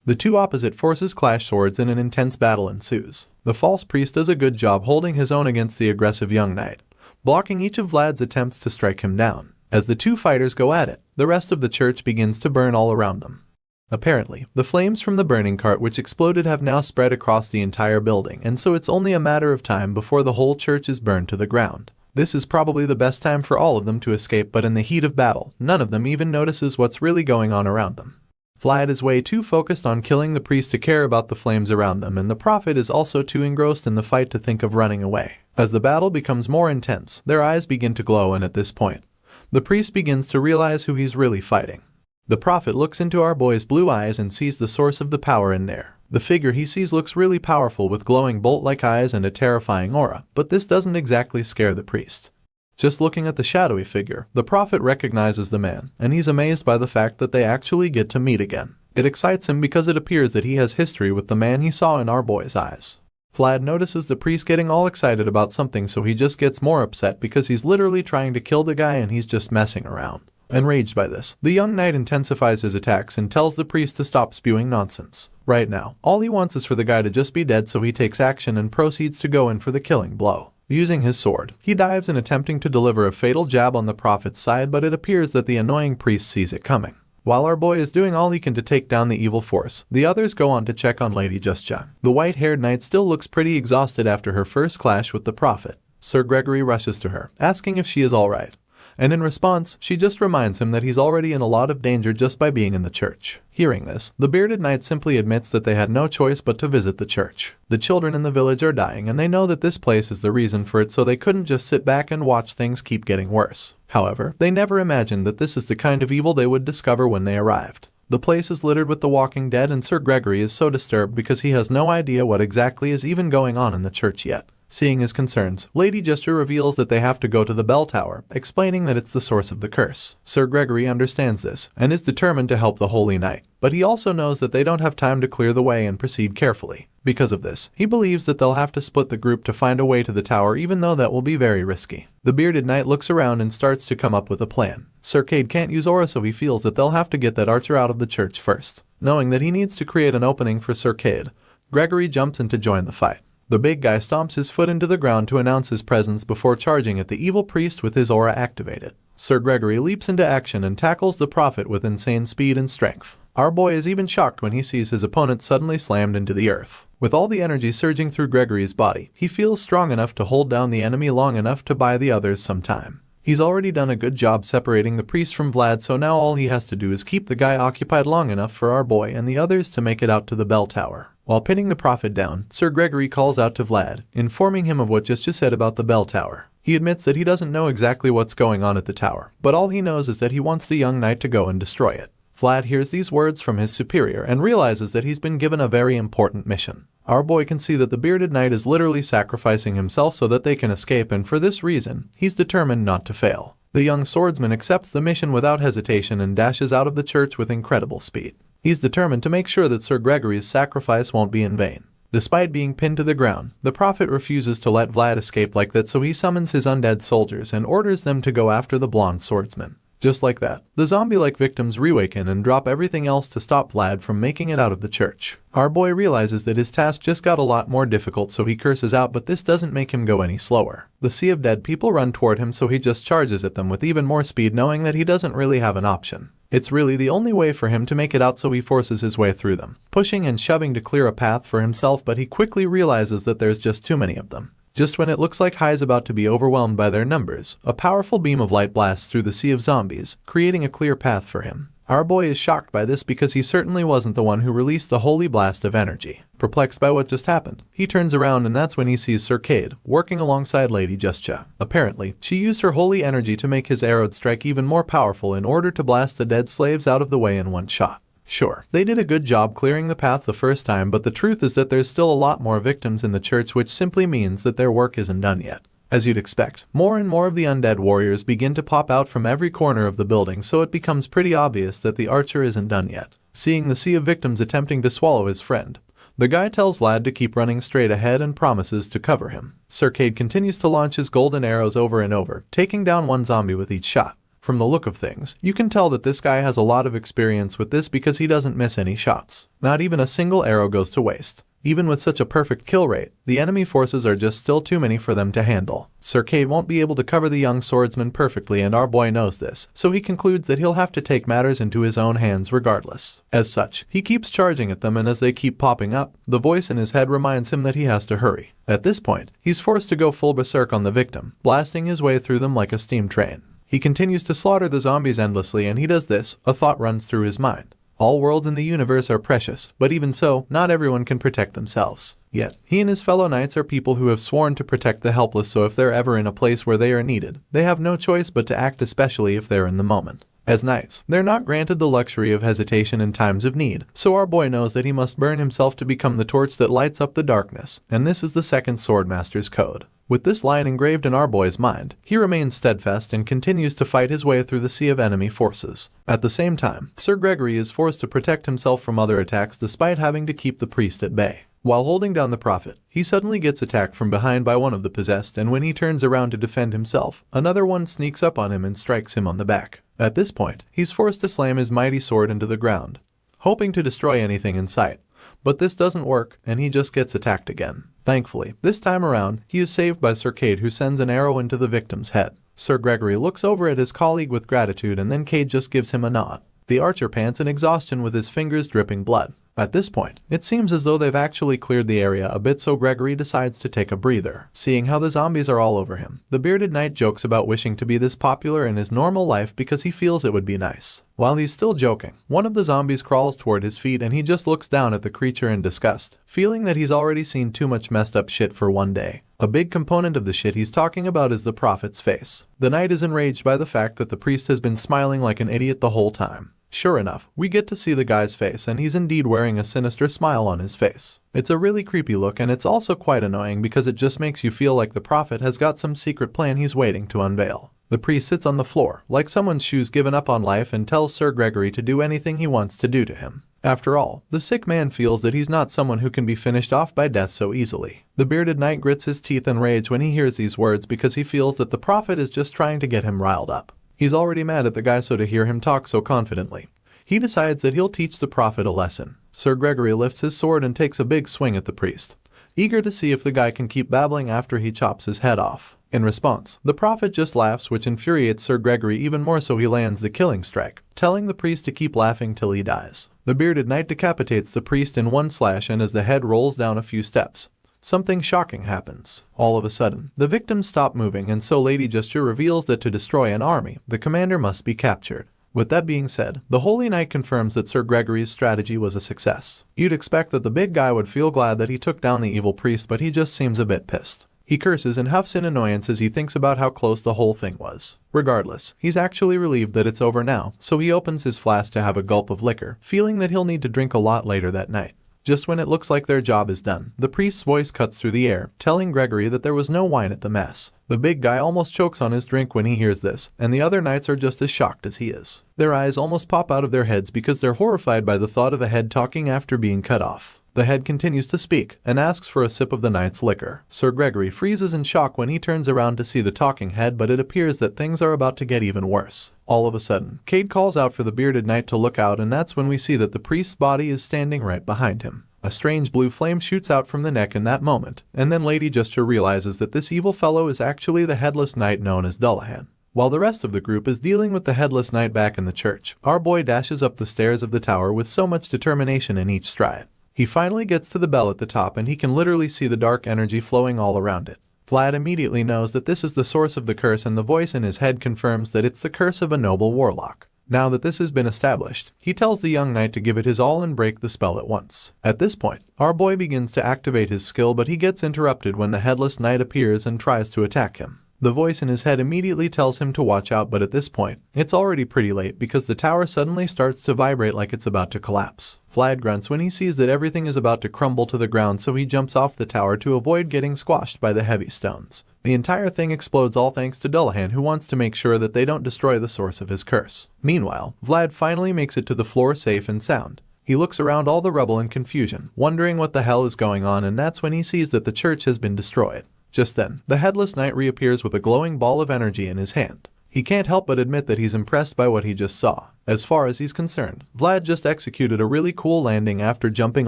The two opposite forces clash swords and an intense battle ensues. The false priest does a good job holding his own against the aggressive young knight, blocking each of Vlad's attempts to strike him down. As the two fighters go at it, the rest of the church begins to burn all around them. Apparently, the flames from the burning cart which exploded have now spread across the entire building, and so it's only a matter of time before the whole church is burned to the ground. This is probably the best time for all of them to escape, but in the heat of battle, none of them even notices what's really going on around them. Vlad is way too focused on killing the priest to care about the flames around them, and the prophet is also too engrossed in the fight to think of running away. As the battle becomes more intense, their eyes begin to glow, and at this point, the priest begins to realize who he's really fighting. The prophet looks into our boy's blue eyes and sees the source of the power in there. The figure he sees looks really powerful with glowing bolt-like eyes and a terrifying aura, but this doesn't exactly scare the priest. Just looking at the shadowy figure, the prophet recognizes the man, and he's amazed by the fact that they actually get to meet again. It excites him because it appears that he has history with the man he saw in our boy's eyes. Vlad notices the priest getting all excited about something, so he just gets more upset because he's literally trying to kill the guy and he's just messing around. Enraged by this, the young knight intensifies his attacks and tells the priest to stop spewing nonsense. Right now, all he wants is for the guy to just be dead, so he takes action and proceeds to go in for the killing blow. Using his sword, he dives in attempting to deliver a fatal jab on the prophet's side, but it appears that the annoying priest sees it coming. While our boy is doing all he can to take down the evil force, the others go on to check on Lady Justja. The white-haired knight still looks pretty exhausted after her first clash with the prophet. Sir Gregory rushes to her, asking if she is alright. And in response, she just reminds him that he's already in a lot of danger just by being in the church. Hearing this, the bearded knight simply admits that they had no choice but to visit the church. The children in the village are dying and they know that this place is the reason for it, so they couldn't just sit back and watch things keep getting worse. However, they never imagined that this is the kind of evil they would discover when they arrived. The place is littered with the walking dead and Sir Gregory is so disturbed because he has no idea what exactly is even going on in the church yet. Seeing his concerns, Lady Justja reveals that they have to go to the bell tower, explaining that it's the source of the curse. Sir Gregory understands this and is determined to help the Holy Knight, but he also knows that they don't have time to clear the way and proceed carefully. Because of this, he believes that they'll have to split the group to find a way to the tower, even though that will be very risky. The bearded knight looks around and starts to come up with a plan. Sir Cade can't use aura, so he feels that they'll have to get that archer out of the church first. Knowing that he needs to create an opening for Sir Cade, Gregory jumps in to join the fight. The big guy stomps his foot into the ground to announce his presence before charging at the evil priest with his aura activated. Sir Gregory leaps into action and tackles the prophet with insane speed and strength. Our boy is even shocked when he sees his opponent suddenly slammed into the earth. With all the energy surging through Gregory's body, he feels strong enough to hold down the enemy long enough to buy the others some time. He's already done a good job separating the priest from Vlad, so now all he has to do is keep the guy occupied long enough for our boy and the others to make it out to the bell tower. While pinning the prophet down, Sir Gregory calls out to Vlad, informing him of what Justja said about the bell tower. He admits that he doesn't know exactly what's going on at the tower, but all he knows is that he wants the young knight to go and destroy it. Vlad hears these words from his superior and realizes that he's been given a very important mission. Our boy can see that the bearded knight is literally sacrificing himself so that they can escape, and for this reason, he's determined not to fail. The young swordsman accepts the mission without hesitation and dashes out of the church with incredible speed. He's determined to make sure that Sir Gregory's sacrifice won't be in vain. Despite being pinned to the ground, the prophet refuses to let Vlad escape like that, so he summons his undead soldiers and orders them to go after the blonde swordsman. Just like that, the zombie-like victims reawaken and drop everything else to stop Vlad from making it out of the church. Our boy realizes that his task just got a lot more difficult, so he curses out, but this doesn't make him go any slower. The sea of dead people run toward him, so he just charges at them with even more speed, knowing that he doesn't really have an option. It's really the only way for him to make it out, so he forces his way through them, pushing and shoving to clear a path for himself, but he quickly realizes that there's just too many of them. Just when it looks like Hai's about to be overwhelmed by their numbers, a powerful beam of light blasts through the sea of zombies, creating a clear path for him. Our boy is shocked by this because he certainly wasn't the one who released the holy blast of energy. Perplexed by what just happened, he turns around and that's when he sees Sir Cade working alongside Lady Justja. Apparently, she used her holy energy to make his arrowed strike even more powerful in order to blast the dead slaves out of the way in one shot. Sure, they did a good job clearing the path the first time, but the truth is that there's still a lot more victims in the church, which simply means that their work isn't done yet. As you'd expect, more and more of the undead warriors begin to pop out from every corner of the building, so it becomes pretty obvious that the archer isn't done yet. Seeing the sea of victims attempting to swallow his friend, the guy tells Vlad to keep running straight ahead and promises to cover him. Sir Cade continues to launch his golden arrows over and over, taking down one zombie with each shot. From the look of things, you can tell that this guy has a lot of experience with this because he doesn't miss any shots. Not even a single arrow goes to waste. Even with such a perfect kill rate, the enemy forces are just still too many for them to handle. Sir Cade won't be able to cover the young swordsman perfectly, and our boy knows this, so he concludes that he'll have to take matters into his own hands regardless. As such, he keeps charging at them, and as they keep popping up, the voice in his head reminds him that he has to hurry. At this point, he's forced to go full berserk on the victim, blasting his way through them like a steam train. He continues to slaughter the zombies endlessly, and he does this, a thought runs through his mind. All worlds in the universe are precious, but even so, not everyone can protect themselves. Yet, he and his fellow knights are people who have sworn to protect the helpless, so if they're ever in a place where they are needed, they have no choice but to act, especially if they're in the moment. As knights, they're not granted the luxury of hesitation in times of need, so our boy knows that he must burn himself to become the torch that lights up the darkness, and this is the second Swordmaster's code. With this line engraved in our boy's mind, he remains steadfast and continues to fight his way through the sea of enemy forces. At the same time, Sir Gregory is forced to protect himself from other attacks despite having to keep the priest at bay. While holding down the prophet, he suddenly gets attacked from behind by one of the possessed, and when he turns around to defend himself, another one sneaks up on him and strikes him on the back. At this point, he's forced to slam his mighty sword into the ground, hoping to destroy anything in sight. But this doesn't work, and he just gets attacked again. Thankfully, this time around, he is saved by Sir Cade, who sends an arrow into the victim's head. Sir Gregory looks over at his colleague with gratitude, and then Cade just gives him a nod. The archer pants in exhaustion with his fingers dripping blood. At this point, it seems as though they've actually cleared the area a bit, so Gregory decides to take a breather. Seeing how the zombies are all over him, the bearded knight jokes about wishing to be this popular in his normal life because he feels it would be nice. While he's still joking, one of the zombies crawls toward his feet and he just looks down at the creature in disgust, feeling that he's already seen too much messed up shit for one day. A big component of the shit he's talking about is the prophet's face. The knight is enraged by the fact that the priest has been smiling like an idiot the whole time. Sure enough, we get to see the guy's face, and he's indeed wearing a sinister smile on his face. It's a really creepy look, and it's also quite annoying because it just makes you feel like the prophet has got some secret plan he's waiting to unveil. The priest sits on the floor, like someone's shoes given up on life, and tells Sir Gregory to do anything he wants to do to him. After all, the sick man feels that he's not someone who can be finished off by death so easily. The bearded knight grits his teeth in rage when he hears these words because he feels that the prophet is just trying to get him riled up. He's already mad at the guy, so to hear him talk so confidently, he decides that he'll teach the prophet a lesson. Sir Gregory lifts his sword and takes a big swing at the priest, eager to see if the guy can keep babbling after he chops his head off. In response, the prophet just laughs, which infuriates Sir Gregory even more, so he lands the killing strike, telling the priest to keep laughing till he dies. The bearded knight decapitates the priest in one slash, and as the head rolls down a few steps, something shocking happens. All of a sudden, the victims stop moving, and so Lady Gesture reveals that to destroy an army, the commander must be captured. With that being said, the Holy Knight confirms that Sir Gregory's strategy was a success. You'd expect that the big guy would feel glad that he took down the evil priest, but he just seems a bit pissed. He curses and huffs in annoyance as he thinks about how close the whole thing was. Regardless, he's actually relieved that it's over now, so he opens his flask to have a gulp of liquor, feeling that he'll need to drink a lot later that night. Just when it looks like their job is done, the priest's voice cuts through the air, telling Gregory that there was no wine at the mess. The big guy almost chokes on his drink when he hears this, and the other knights are just as shocked as he is. Their eyes almost pop out of their heads because they're horrified by the thought of a head talking after being cut off. The head continues to speak, and asks for a sip of the knight's liquor. Sir Gregory freezes in shock when he turns around to see the talking head, but it appears that things are about to get even worse. All of a sudden, Cade calls out for the bearded knight to look out, and that's when we see that the priest's body is standing right behind him. A strange blue flame shoots out from the neck in that moment, and then Lady Gesture realizes that this evil fellow is actually the headless knight known as Dullahan. While the rest of the group is dealing with the headless knight back in the church, our boy dashes up the stairs of the tower with so much determination in each stride. He finally gets to the bell at the top, and he can literally see the dark energy flowing all around it. Vlad immediately knows that this is the source of the curse, and the voice in his head confirms that it's the curse of a noble warlock. Now that this has been established, he tells the young knight to give it his all and break the spell at once. At this point, our boy begins to activate his skill, but he gets interrupted when the headless knight appears and tries to attack him. The voice in his head immediately tells him to watch out, but at this point, it's already pretty late because the tower suddenly starts to vibrate like it's about to collapse. Vlad grunts when he sees that everything is about to crumble to the ground, so he jumps off the tower to avoid getting squashed by the heavy stones. The entire thing explodes, all thanks to Dullahan, who wants to make sure that they don't destroy the source of his curse. Meanwhile, Vlad finally makes it to the floor safe and sound. He looks around all the rubble in confusion, wondering what the hell is going on, and that's when he sees that the church has been destroyed. Just then, the headless knight reappears with a glowing ball of energy in his hand. He can't help but admit that he's impressed by what he just saw. As far as he's concerned, Vlad just executed a really cool landing after jumping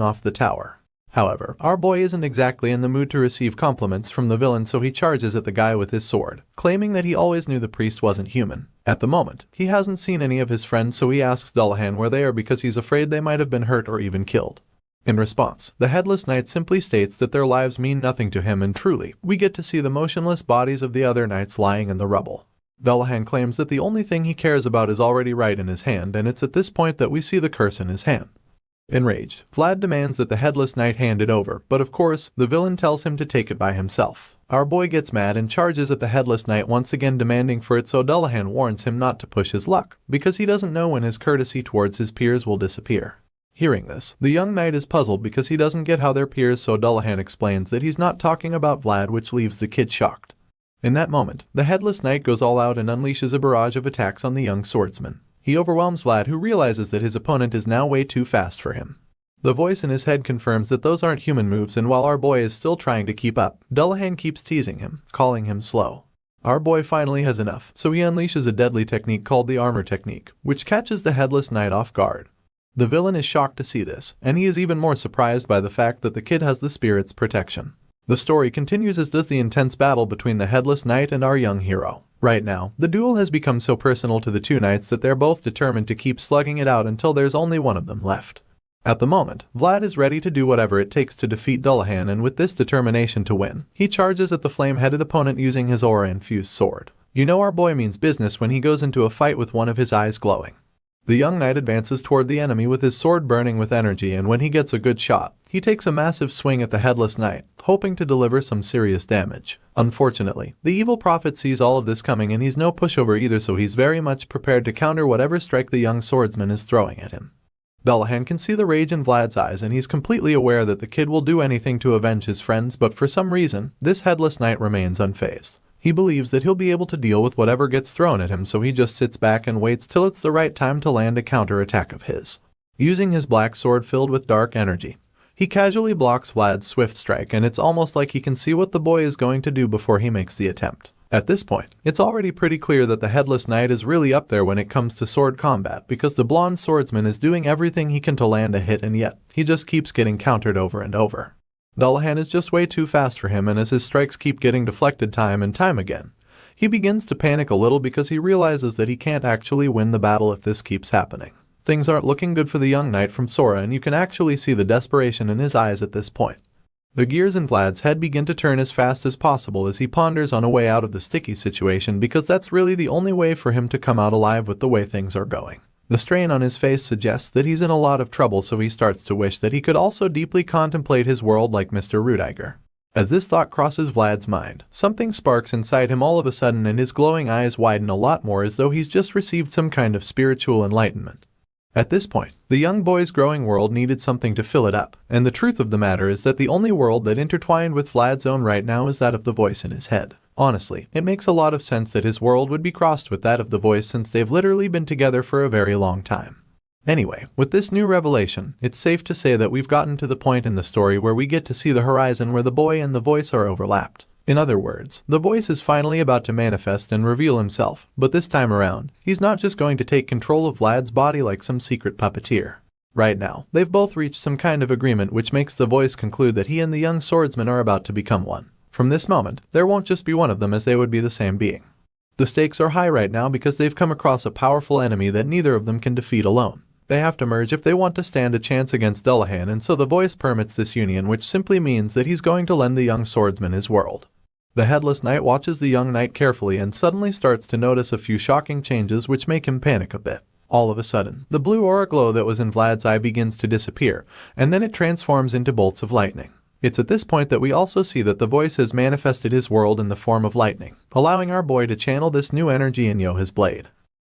off the tower. However, our boy isn't exactly in the mood to receive compliments from the villain, so he charges at the guy with his sword, claiming that he always knew the priest wasn't human. At the moment, he hasn't seen any of his friends, so he asks Dullahan where they are because he's afraid they might have been hurt or even killed. In response, the headless knight simply states that their lives mean nothing to him, and truly, we get to see the motionless bodies of the other knights lying in the rubble. Dullahan claims that the only thing he cares about is already right in his hand, and it's at this point that we see the curse in his hand. Enraged, Vlad demands that the headless knight hand it over, but of course, the villain tells him to take it by himself. Our boy gets mad and charges at the headless knight, once again demanding for it, so Dullahan warns him not to push his luck, because he doesn't know when his courtesy towards his peers will disappear. Hearing this, the young knight is puzzled because he doesn't get how they're peers, so Dullahan explains that he's not talking about Vlad, which leaves the kid shocked. In that moment, the headless knight goes all out and unleashes a barrage of attacks on the young swordsman. He overwhelms Vlad, who realizes that his opponent is now way too fast for him. The voice in his head confirms that those aren't human moves, and while our boy is still trying to keep up, Dullahan keeps teasing him, calling him slow. Our boy finally has enough, so he unleashes a deadly technique called the armor technique, which catches the headless knight off guard. The villain is shocked to see this, and he is even more surprised by the fact that the kid has the spirit's protection. The story continues as does the intense battle between the headless knight and our young hero. Right now, the duel has become so personal to the two knights that they're both determined to keep slugging it out until there's only one of them left. At the moment, Vlad is ready to do whatever it takes to defeat Dullahan, and with this determination to win, he charges at the flame-headed opponent using his aura-infused sword. You know our boy means business when he goes into a fight with one of his eyes glowing. The young knight advances toward the enemy with his sword burning with energy, and when he gets a good shot, he takes a massive swing at the headless knight, hoping to deliver some serious damage. Unfortunately, the evil prophet sees all of this coming, and he's no pushover either, so he's very much prepared to counter whatever strike the young swordsman is throwing at him. Dullahan can see the rage in Vlad's eyes, and he's completely aware that the kid will do anything to avenge his friends, but for some reason, this headless knight remains unfazed. He believes that he'll be able to deal with whatever gets thrown at him, so he just sits back and waits till it's the right time to land a counter-attack of his. Using his black sword filled with dark energy, he casually blocks Vlad's swift strike, and it's almost like he can see what the boy is going to do before he makes the attempt. At this point, it's already pretty clear that the headless knight is really up there when it comes to sword combat, because the blonde swordsman is doing everything he can to land a hit, and yet, he just keeps getting countered over and over. Dullahan is just way too fast for him, and as his strikes keep getting deflected time and time again, he begins to panic a little because he realizes that he can't actually win the battle if this keeps happening. Things aren't looking good for the young knight from Sora, and you can actually see the desperation in his eyes at this point. The gears in Vlad's head begin to turn as fast as possible as he ponders on a way out of the sticky situation, because that's really the only way for him to come out alive with the way things are going. The strain on his face suggests that he's in a lot of trouble, so he starts to wish that he could also deeply contemplate his world like Mr. Rudiger. As this thought crosses Vlad's mind, something sparks inside him all of a sudden, and his glowing eyes widen a lot more as though he's just received some kind of spiritual enlightenment. At this point, the young boy's growing world needed something to fill it up, and the truth of the matter is that the only world that intertwined with Vlad's own right now is that of the voice in his head. Honestly, it makes a lot of sense that his world would be crossed with that of the voice, since they've literally been together for a very long time. Anyway, with this new revelation, it's safe to say that we've gotten to the point in the story where we get to see the horizon where the boy and the voice are overlapped. In other words, the voice is finally about to manifest and reveal himself, but this time around, he's not just going to take control of Vlad's body like some secret puppeteer. Right now, they've both reached some kind of agreement, which makes the voice conclude that he and the young swordsman are about to become one. From this moment, there won't just be one of them, as they would be the same being. The stakes are high right now because they've come across a powerful enemy that neither of them can defeat alone. They have to merge if they want to stand a chance against Dullahan, and so the voice permits this union, which simply means that he's going to lend the young swordsman his world. The headless knight watches the young knight carefully and suddenly starts to notice a few shocking changes which make him panic a bit. All of a sudden, the blue aura glow that was in Vlad's eye begins to disappear, and then it transforms into bolts of lightning. It's at this point that we also see that the voice has manifested his world in the form of lightning, allowing our boy to channel this new energy in his blade.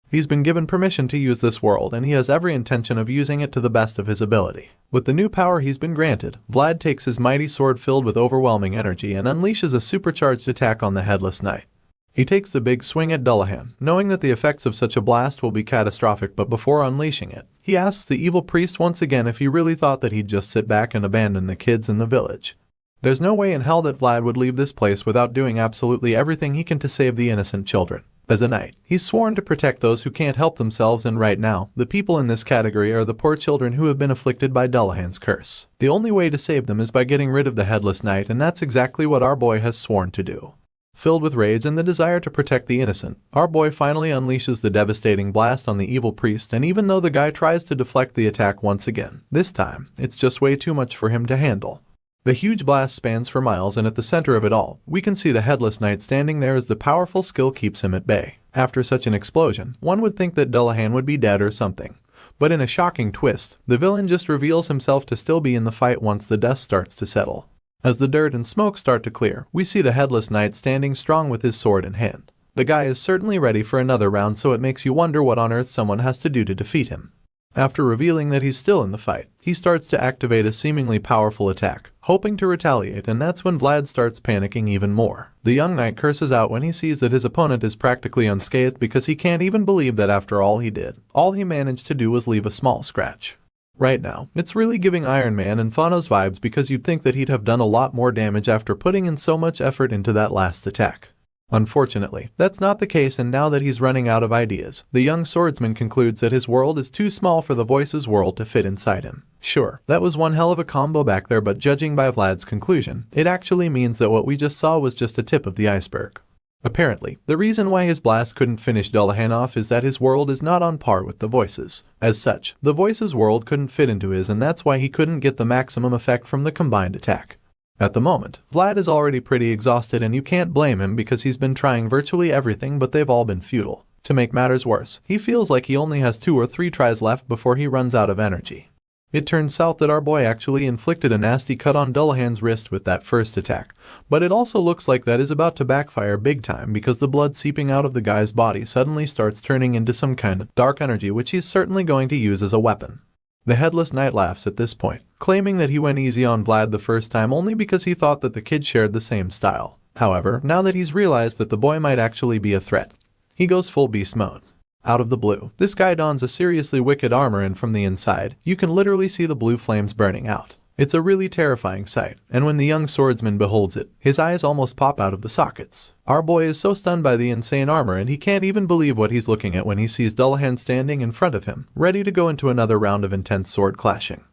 He's been given permission to use this world, and he has every intention of using it to the best of his ability. With the new power he's been granted, Vlad takes his mighty sword filled with overwhelming energy and unleashes a supercharged attack on the headless knight. He takes the big swing at Dullahan, knowing that the effects of such a blast will be catastrophic, but before unleashing it, he asks the evil priest once again if he really thought that he'd just sit back and abandon the kids in the village. There's no way in hell that Vlad would leave this place without doing absolutely everything he can to save the innocent children. As a knight, he's sworn to protect those who can't help themselves, and right now, the people in this category are the poor children who have been afflicted by Dullahan's curse. The only way to save them is by getting rid of the headless knight, and that's exactly what our boy has sworn to do. Filled with rage and the desire to protect the innocent, our boy finally unleashes the devastating blast on the evil priest, and even though the guy tries to deflect the attack once again, this time, it's just way too much for him to handle. The huge blast spans for miles, and at the center of it all, we can see the headless knight standing there as the powerful skill keeps him at bay. After such an explosion, one would think that Dullahan would be dead or something. But in a shocking twist, the villain just reveals himself to still be in the fight once the dust starts to settle. As the dirt and smoke start to clear, we see the headless knight standing strong with his sword in hand. The guy is certainly ready for another round, so it makes you wonder what on earth someone has to do to defeat him. After revealing that he's still in the fight, he starts to activate a seemingly powerful attack, hoping to retaliate, and that's when Vlad starts panicking even more. The young knight curses out when he sees that his opponent is practically unscathed, because he can't even believe that after all he did, all he managed to do was leave a small scratch. Right now, it's really giving Iron Man and Thanos vibes because you'd think that he'd have done a lot more damage after putting in so much effort into that last attack. Unfortunately, that's not the case, and now that he's running out of ideas, the young swordsman concludes that his world is too small for the voice's world to fit inside him. Sure, that was one hell of a combo back there, but judging by Vlad's conclusion, it actually means that what we just saw was just a tip of the iceberg. Apparently, the reason why his blast couldn't finish Dullahan off is that his world is not on par with the voice's. As such, the voice's world couldn't fit into his, and that's why he couldn't get the maximum effect from the combined attack. At the moment, Vlad is already pretty exhausted, and you can't blame him because he's been trying virtually everything, but they've all been futile. To make matters worse, he feels like he only has 2 or 3 tries left before he runs out of energy. It turns out that our boy actually inflicted a nasty cut on Dullahan's wrist with that first attack, but it also looks like that is about to backfire big time because the blood seeping out of the guy's body suddenly starts turning into some kind of dark energy, which he's certainly going to use as a weapon. The Headless Knight laughs at this point, claiming that he went easy on Vlad the first time only because he thought that the kid shared the same style. However, now that he's realized that the boy might actually be a threat, he goes full beast mode. Out of the blue, this guy dons a seriously wicked armor, and from the inside, you can literally see the blue flames burning out. It's a really terrifying sight, and when the young swordsman beholds it, his eyes almost pop out of the sockets. Our boy is so stunned by the insane armor, and he can't even believe what he's looking at when he sees Dullahan standing in front of him, ready to go into another round of intense sword clashing.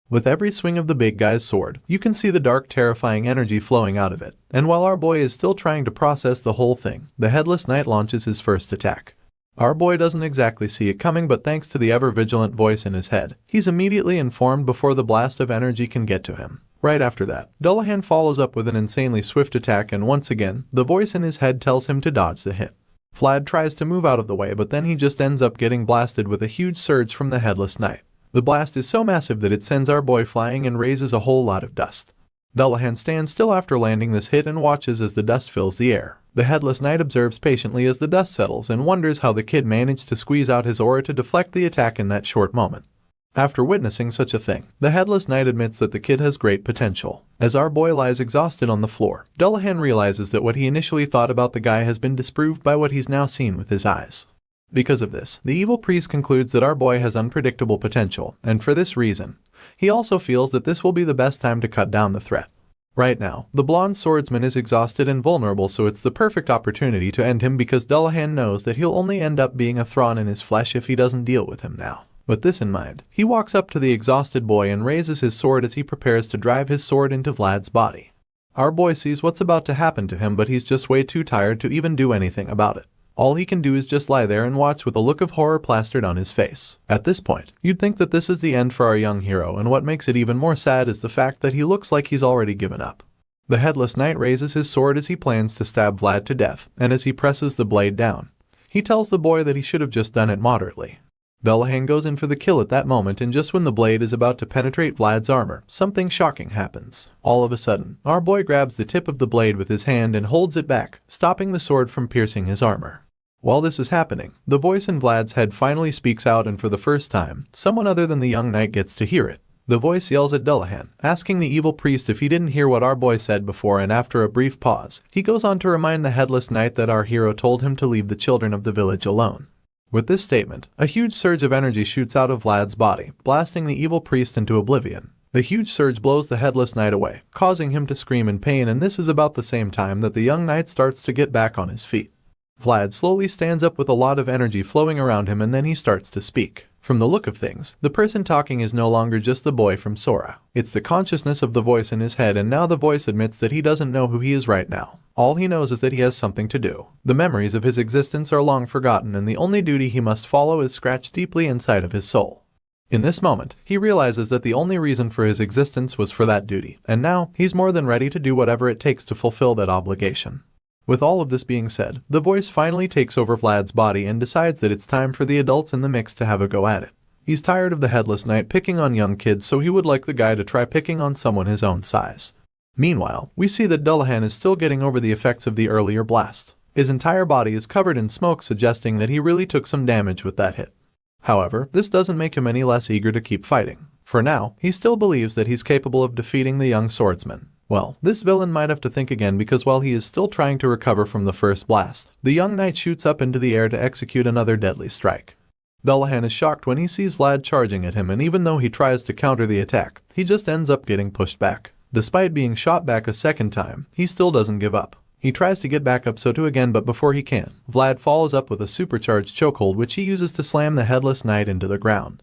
With every swing of the big guy's sword, you can see the dark, terrifying energy flowing out of it, and while our boy is still trying to process the whole thing, the Headless Knight launches his first attack. Our boy doesn't exactly see it coming, but thanks to the ever-vigilant voice in his head, he's immediately informed before the blast of energy can get to him. Right after that, Dullahan follows up with an insanely swift attack, and once again, the voice in his head tells him to dodge the hit. Vlad tries to move out of the way, but then he just ends up getting blasted with a huge surge from the Headless Knight. The blast is so massive that it sends our boy flying and raises a whole lot of dust. Dullahan stands still after landing this hit and watches as the dust fills the air. The Headless Knight observes patiently as the dust settles and wonders how the kid managed to squeeze out his aura to deflect the attack in that short moment. After witnessing such a thing, the Headless Knight admits that the kid has great potential. As our boy lies exhausted on the floor, Dullahan realizes that what he initially thought about the guy has been disproved by what he's now seen with his eyes. Because of this, the evil priest concludes that our boy has unpredictable potential, and for this reason, he also feels that this will be the best time to cut down the threat. Right now, the blonde swordsman is exhausted and vulnerable, so it's the perfect opportunity to end him because Dullahan knows that he'll only end up being a thorn in his flesh if he doesn't deal with him now. With this in mind, he walks up to the exhausted boy and raises his sword as he prepares to drive his sword into Vlad's body. Our boy sees what's about to happen to him, but he's just way too tired to even do anything about it. All he can do is just lie there and watch with a look of horror plastered on his face. At this point, you'd think that this is the end for our young hero, and what makes it even more sad is the fact that he looks like he's already given up. The Headless Knight raises his sword as he plans to stab Vlad to death, and as he presses the blade down, he tells the boy that he should have just done it moderately. Dullahan goes in for the kill at that moment, and just when the blade is about to penetrate Vlad's armor, something shocking happens. All of a sudden, our boy grabs the tip of the blade with his hand and holds it back, stopping the sword from piercing his armor. While this is happening, the voice in Vlad's head finally speaks out, and for the first time, someone other than the young knight gets to hear it. The voice yells at Dullahan, asking the evil priest if he didn't hear what our boy said before, and after a brief pause, he goes on to remind the Headless Knight that our hero told him to leave the children of the village alone. With this statement, a huge surge of energy shoots out of Vlad's body, blasting the evil priest into oblivion. The huge surge blows the Headless Knight away, causing him to scream in pain, and this is about the same time that the young knight starts to get back on his feet. Vlad slowly stands up with a lot of energy flowing around him, and then he starts to speak. From the look of things, the person talking is no longer just the boy from Sora. It's the consciousness of the voice in his head, and now the voice admits that he doesn't know who he is right now. All he knows is that he has something to do. The memories of his existence are long forgotten, and the only duty he must follow is scratched deeply inside of his soul. In this moment, he realizes that the only reason for his existence was for that duty, and now he's more than ready to do whatever it takes to fulfill that obligation. With all of this being said, the voice finally takes over Vlad's body and decides that it's time for the adults in the mix to have a go at it. He's tired of the Headless Knight picking on young kids, so he would like the guy to try picking on someone his own size. Meanwhile, we see that Dullahan is still getting over the effects of the earlier blast. His entire body is covered in smoke, suggesting that he really took some damage with that hit. However, this doesn't make him any less eager to keep fighting. For now, he still believes that he's capable of defeating the young swordsman. Well, this villain might have to think again, because while he is still trying to recover from the first blast, the young knight shoots up into the air to execute another deadly strike. Dullahan is shocked when he sees Vlad charging at him, and even though he tries to counter the attack, he just ends up getting pushed back. Despite being shot back a second time, he still doesn't give up. He tries to get back up so too again, but before he can, Vlad follows up with a supercharged chokehold which he uses to slam the headless knight into the ground.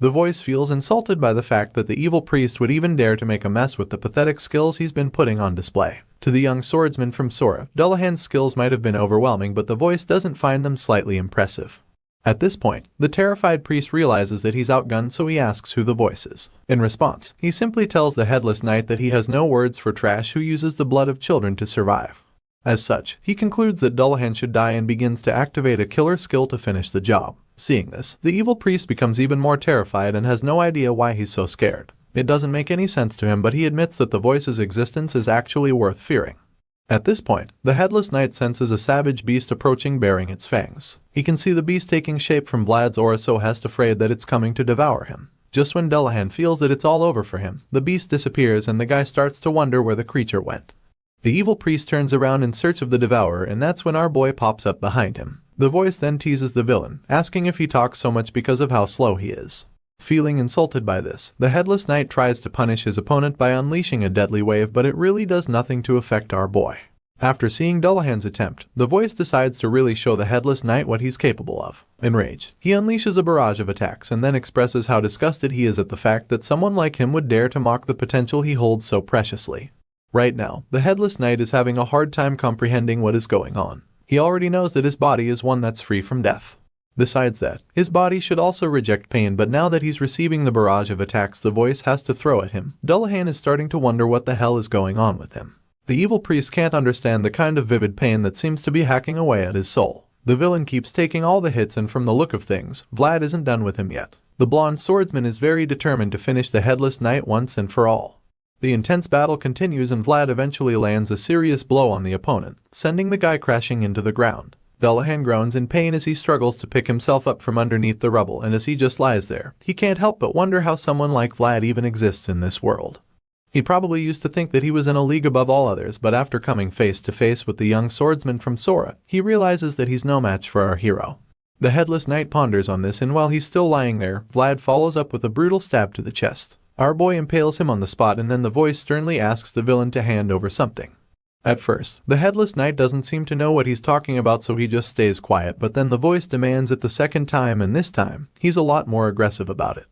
The voice feels insulted by the fact that the evil priest would even dare to make a mess with the pathetic skills he's been putting on display. To the young swordsman from Sora, Dullahan's skills might have been overwhelming, but the voice doesn't find them slightly impressive. At this point, the terrified priest realizes that he's outgunned, so he asks who the voice is. In response, he simply tells the headless knight that he has no words for trash who uses the blood of children to survive. As such, he concludes that Dullahan should die and begins to activate a killer skill to finish the job. Seeing this, the evil priest becomes even more terrified and has no idea why he's so scared. It doesn't make any sense to him, but he admits that the voice's existence is actually worth fearing. At this point, the headless knight senses a savage beast approaching bearing its fangs. He can see the beast taking shape from Vlad's aura, so has afraid that it's coming to devour him. Just when Dullahan feels that it's all over for him, the beast disappears and the guy starts to wonder where the creature went. The evil priest turns around in search of the devourer, and that's when our boy pops up behind him. The voice then teases the villain, asking if he talks so much because of how slow he is. Feeling insulted by this, the headless knight tries to punish his opponent by unleashing a deadly wave, but it really does nothing to affect our boy. After seeing Dullahan's attempt, the voice decides to really show the headless knight what he's capable of. Enraged, he unleashes a barrage of attacks and then expresses how disgusted he is at the fact that someone like him would dare to mock the potential he holds so preciously. Right now, the headless knight is having a hard time comprehending what is going on. He already knows that his body is one that's free from death. Besides that, his body should also reject pain, but now that he's receiving the barrage of attacks the voice has to throw at him, Dullahan is starting to wonder what the hell is going on with him. The evil priest can't understand the kind of vivid pain that seems to be hacking away at his soul. The villain keeps taking all the hits, and from the look of things, Vlad isn't done with him yet. The blonde swordsman is very determined to finish the headless knight once and for all. The intense battle continues and Vlad eventually lands a serious blow on the opponent, sending the guy crashing into the ground. Dullahan groans in pain as he struggles to pick himself up from underneath the rubble, and as he just lies there, he can't help but wonder how someone like Vlad even exists in this world. He probably used to think that he was in a league above all others, but after coming face to face with the young swordsman from Sora, he realizes that he's no match for our hero. The headless knight ponders on this, and while he's still lying there, Vlad follows up with a brutal stab to the chest. Our boy impales him on the spot, and then the voice sternly asks the villain to hand over something. At first, the headless knight doesn't seem to know what he's talking about, so he just stays quiet, but then the voice demands it the second time, and this time, he's a lot more aggressive about it.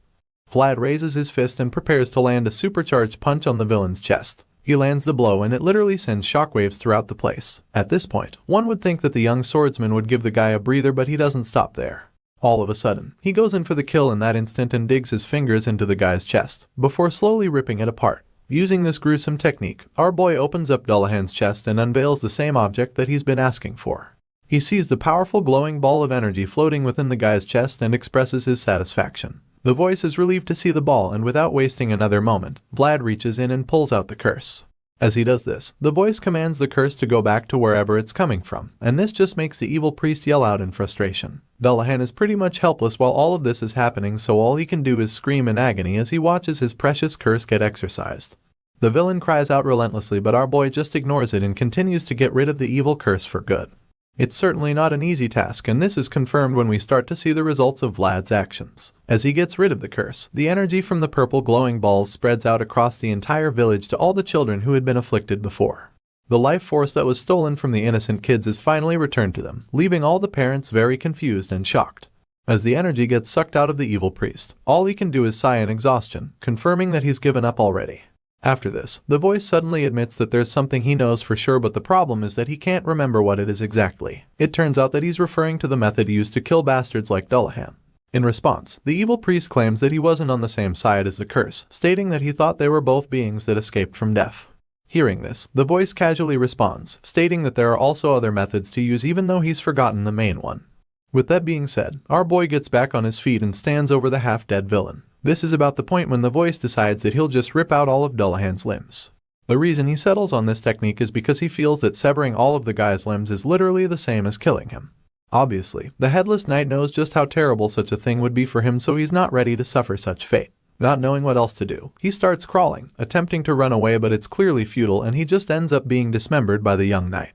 Vlad raises his fist and prepares to land a supercharged punch on the villain's chest. He lands the blow and it literally sends shockwaves throughout the place. At this point, one would think that the young swordsman would give the guy a breather, but he doesn't stop there. All of a sudden, he goes in for the kill in that instant and digs his fingers into the guy's chest, before slowly ripping it apart. Using this gruesome technique, our boy opens up Dullahan's chest and unveils the same object that he's been asking for. He sees the powerful glowing ball of energy floating within the guy's chest and expresses his satisfaction. The voice is relieved to see the ball, and without wasting another moment, Vlad reaches in and pulls out the curse. As he does this, the voice commands the curse to go back to wherever it's coming from, and this just makes the evil priest yell out in frustration. Dullahan is pretty much helpless while all of this is happening, so all he can do is scream in agony as he watches his precious curse get exorcised. The villain cries out relentlessly, but our boy just ignores it and continues to get rid of the evil curse for good. It's certainly not an easy task, and this is confirmed when we start to see the results of Vlad's actions. As he gets rid of the curse, the energy from the purple glowing balls spreads out across the entire village to all the children who had been afflicted before. The life force that was stolen from the innocent kids is finally returned to them, leaving all the parents very confused and shocked. As the energy gets sucked out of the evil priest, all he can do is sigh in exhaustion, confirming that he's given up already. After this, the voice suddenly admits that there's something he knows for sure, but the problem is that he can't remember what it is exactly. It turns out that he's referring to the method used to kill bastards like Dullahan. In response, the evil priest claims that he wasn't on the same side as the curse, stating that he thought they were both beings that escaped from death. Hearing this, the voice casually responds, stating that there are also other methods to use even though he's forgotten the main one. With that being said, our boy gets back on his feet and stands over the half-dead villain. This is about the point when the voice decides that he'll just rip out all of Dullahan's limbs. The reason he settles on this technique is because he feels that severing all of the guy's limbs is literally the same as killing him. Obviously, the headless knight knows just how terrible such a thing would be for him, so he's not ready to suffer such fate. Not knowing what else to do, he starts crawling, attempting to run away, but it's clearly futile and he just ends up being dismembered by the young knight.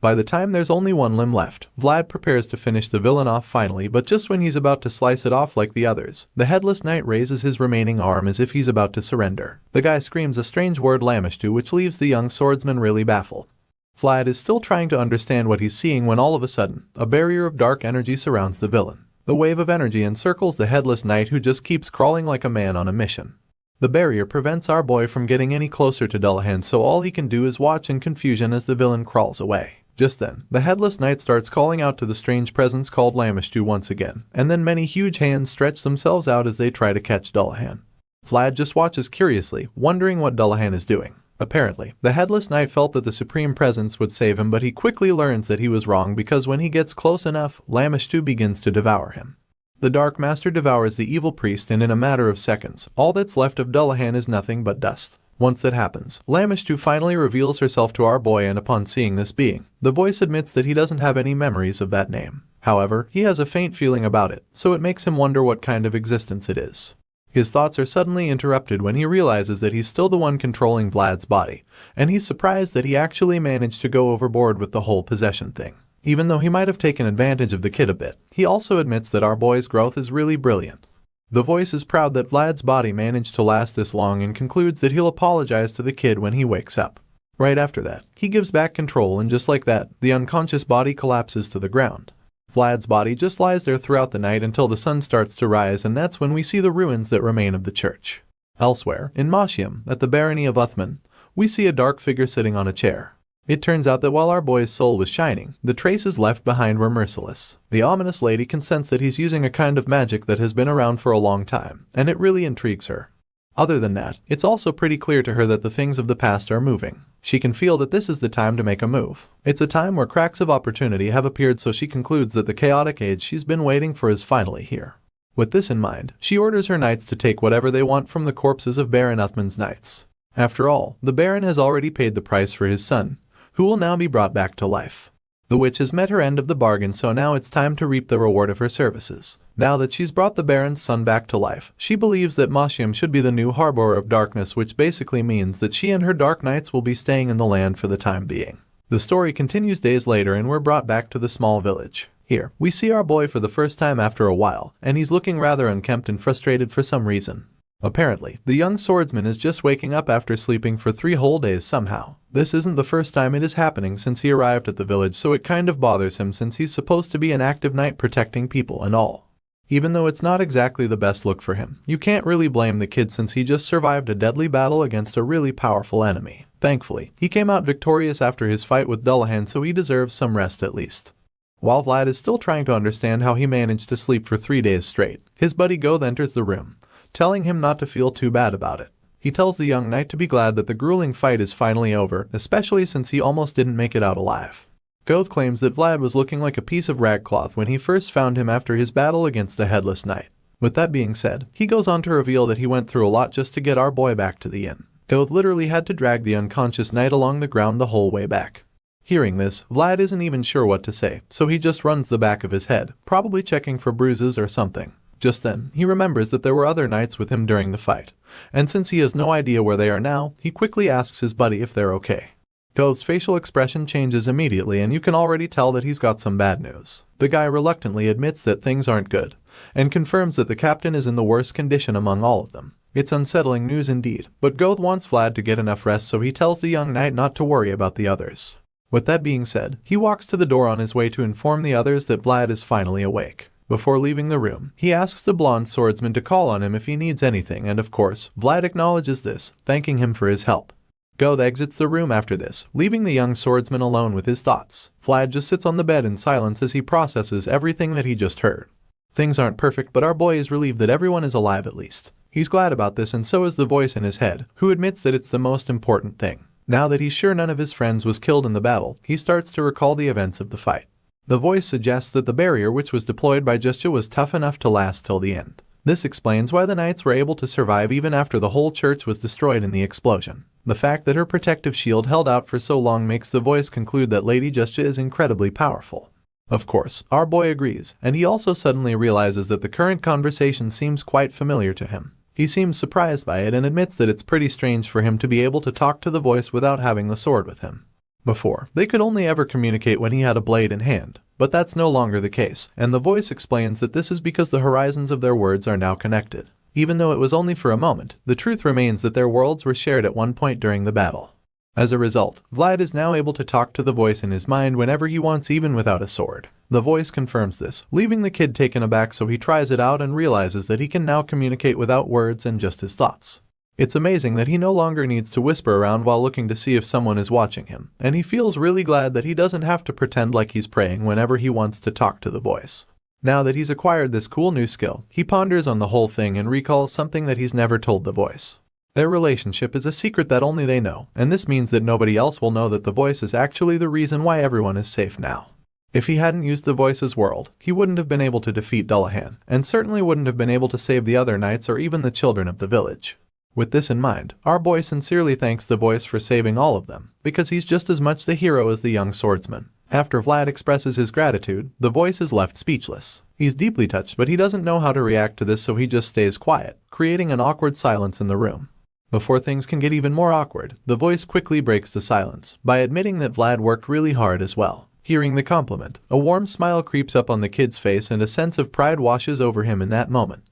By the time there's only one limb left, Vlad prepares to finish the villain off finally, but just when he's about to slice it off like the others, the headless knight raises his remaining arm as if he's about to surrender. The guy screams a strange word Lamishtu, which leaves the young swordsman really baffled. Vlad is still trying to understand what he's seeing when all of a sudden, a barrier of dark energy surrounds the villain. The wave of energy encircles the headless knight, who just keeps crawling like a man on a mission. The barrier prevents our boy from getting any closer to Dullahan, so all he can do is watch in confusion as the villain crawls away. Just then, the headless knight starts calling out to the strange presence called Lamishtu once again, and then many huge hands stretch themselves out as they try to catch Dullahan. Vlad just watches curiously, wondering what Dullahan is doing. Apparently, the headless knight felt that the supreme presence would save him, but he quickly learns that he was wrong because when he gets close enough, Lamishtu begins to devour him. The Dark Master devours the evil priest, and in a matter of seconds, all that's left of Dullahan is nothing but dust. Once that happens, Lamishtu finally reveals herself to our boy, and upon seeing this being, the voice admits that he doesn't have any memories of that name. However, he has a faint feeling about it, so it makes him wonder what kind of existence it is. His thoughts are suddenly interrupted when he realizes that he's still the one controlling Vlad's body, and he's surprised that he actually managed to go overboard with the whole possession thing. Even though he might have taken advantage of the kid a bit, he also admits that our boy's growth is really brilliant. The voice is proud that Vlad's body managed to last this long and concludes that he'll apologize to the kid when he wakes up. Right after that, he gives back control, and just like that, the unconscious body collapses to the ground. Vlad's body just lies there throughout the night until the sun starts to rise, and that's when we see the ruins that remain of the church. Elsewhere, in Mashium, at the barony of Uthman, we see a dark figure sitting on a chair. It turns out that while our boy's soul was shining, the traces left behind were merciless. The ominous lady can sense that he's using a kind of magic that has been around for a long time, and it really intrigues her. Other than that, it's also pretty clear to her that the things of the past are moving. She can feel that this is the time to make a move. It's a time where cracks of opportunity have appeared, so she concludes that the chaotic age she's been waiting for is finally here. With this in mind, she orders her knights to take whatever they want from the corpses of Baron Uthman's knights. After all, the Baron has already paid the price for his son, who will now be brought back to life. The witch has met her end of the bargain, so now it's time to reap the reward of her services. Now that she's brought the Baron's son back to life, she believes that Mashium should be the new harbor of darkness, which basically means that she and her dark knights will be staying in the land for the time being. The story continues days later, and we're brought back to the small village. Here, we see our boy for the first time after a while, and he's looking rather unkempt and frustrated for some reason. Apparently, the young swordsman is just waking up after sleeping for 3 whole days somehow. This isn't the first time it is happening since he arrived at the village, so it kind of bothers him since he's supposed to be an active knight protecting people and all. Even though it's not exactly the best look for him, you can't really blame the kid since he just survived a deadly battle against a really powerful enemy. Thankfully, he came out victorious after his fight with Dullahan, so he deserves some rest at least. While Vlad is still trying to understand how he managed to sleep for 3 days straight, his buddy Goth enters the room, telling him not to feel too bad about it. He tells the young knight to be glad that the grueling fight is finally over, especially since he almost didn't make it out alive. Goth claims that Vlad was looking like a piece of ragcloth when he first found him after his battle against the headless knight. With that being said, he goes on to reveal that he went through a lot just to get our boy back to the inn. Goth literally had to drag the unconscious knight along the ground the whole way back. Hearing this, Vlad isn't even sure what to say, so he just runs the back of his head, probably checking for bruises or something. Just then, he remembers that there were other knights with him during the fight, and since he has no idea where they are now, he quickly asks his buddy if they're okay. Goth's facial expression changes immediately, and you can already tell that he's got some bad news. The guy reluctantly admits that things aren't good, and confirms that the captain is in the worst condition among all of them. It's unsettling news indeed, but Goth wants Vlad to get enough rest, so he tells the young knight not to worry about the others. With that being said, he walks to the door on his way to inform the others that Vlad is finally awake. Before leaving the room, he asks the blonde swordsman to call on him if he needs anything, and of course, Vlad acknowledges this, thanking him for his help. Goth exits the room after this, leaving the young swordsman alone with his thoughts. Vlad just sits on the bed in silence as he processes everything that he just heard. Things aren't perfect, but our boy is relieved that everyone is alive at least. He's glad about this, and so is the voice in his head, who admits that it's the most important thing. Now that he's sure none of his friends was killed in the battle, he starts to recall the events of the fight. The voice suggests that the barrier which was deployed by Justia was tough enough to last till the end. This explains why the knights were able to survive even after the whole church was destroyed in the explosion. The fact that her protective shield held out for so long makes the voice conclude that Lady Justia is incredibly powerful. Of course, our boy agrees, and he also suddenly realizes that the current conversation seems quite familiar to him. He seems surprised by it and admits that it's pretty strange for him to be able to talk to the voice without having the sword with him. Before, they could only ever communicate when he had a blade in hand, but that's no longer the case, and the voice explains that this is because the horizons of their words are now connected. Even though it was only for a moment, the truth remains that their worlds were shared at one point during the battle. As a result, Vlad is now able to talk to the voice in his mind whenever he wants, even without a sword. The voice confirms this, leaving the kid taken aback, so he tries it out and realizes that he can now communicate without words and just his thoughts. It's amazing that he no longer needs to whisper around while looking to see if someone is watching him, and he feels really glad that he doesn't have to pretend like he's praying whenever he wants to talk to the voice. Now that he's acquired this cool new skill, he ponders on the whole thing and recalls something that he's never told the voice. Their relationship is a secret that only they know, and this means that nobody else will know that the voice is actually the reason why everyone is safe now. If he hadn't used the voice's world, he wouldn't have been able to defeat Dullahan, and certainly wouldn't have been able to save the other knights or even the children of the village. With this in mind, our boy sincerely thanks the voice for saving all of them, because he's just as much the hero as the young swordsman. After Vlad expresses his gratitude, the voice is left speechless. He's deeply touched, but he doesn't know how to react to this, so he just stays quiet, creating an awkward silence in the room. Before things can get even more awkward, the voice quickly breaks the silence by admitting that Vlad worked really hard as well. Hearing the compliment, a warm smile creeps up on the kid's face and a sense of pride washes over him in that moment.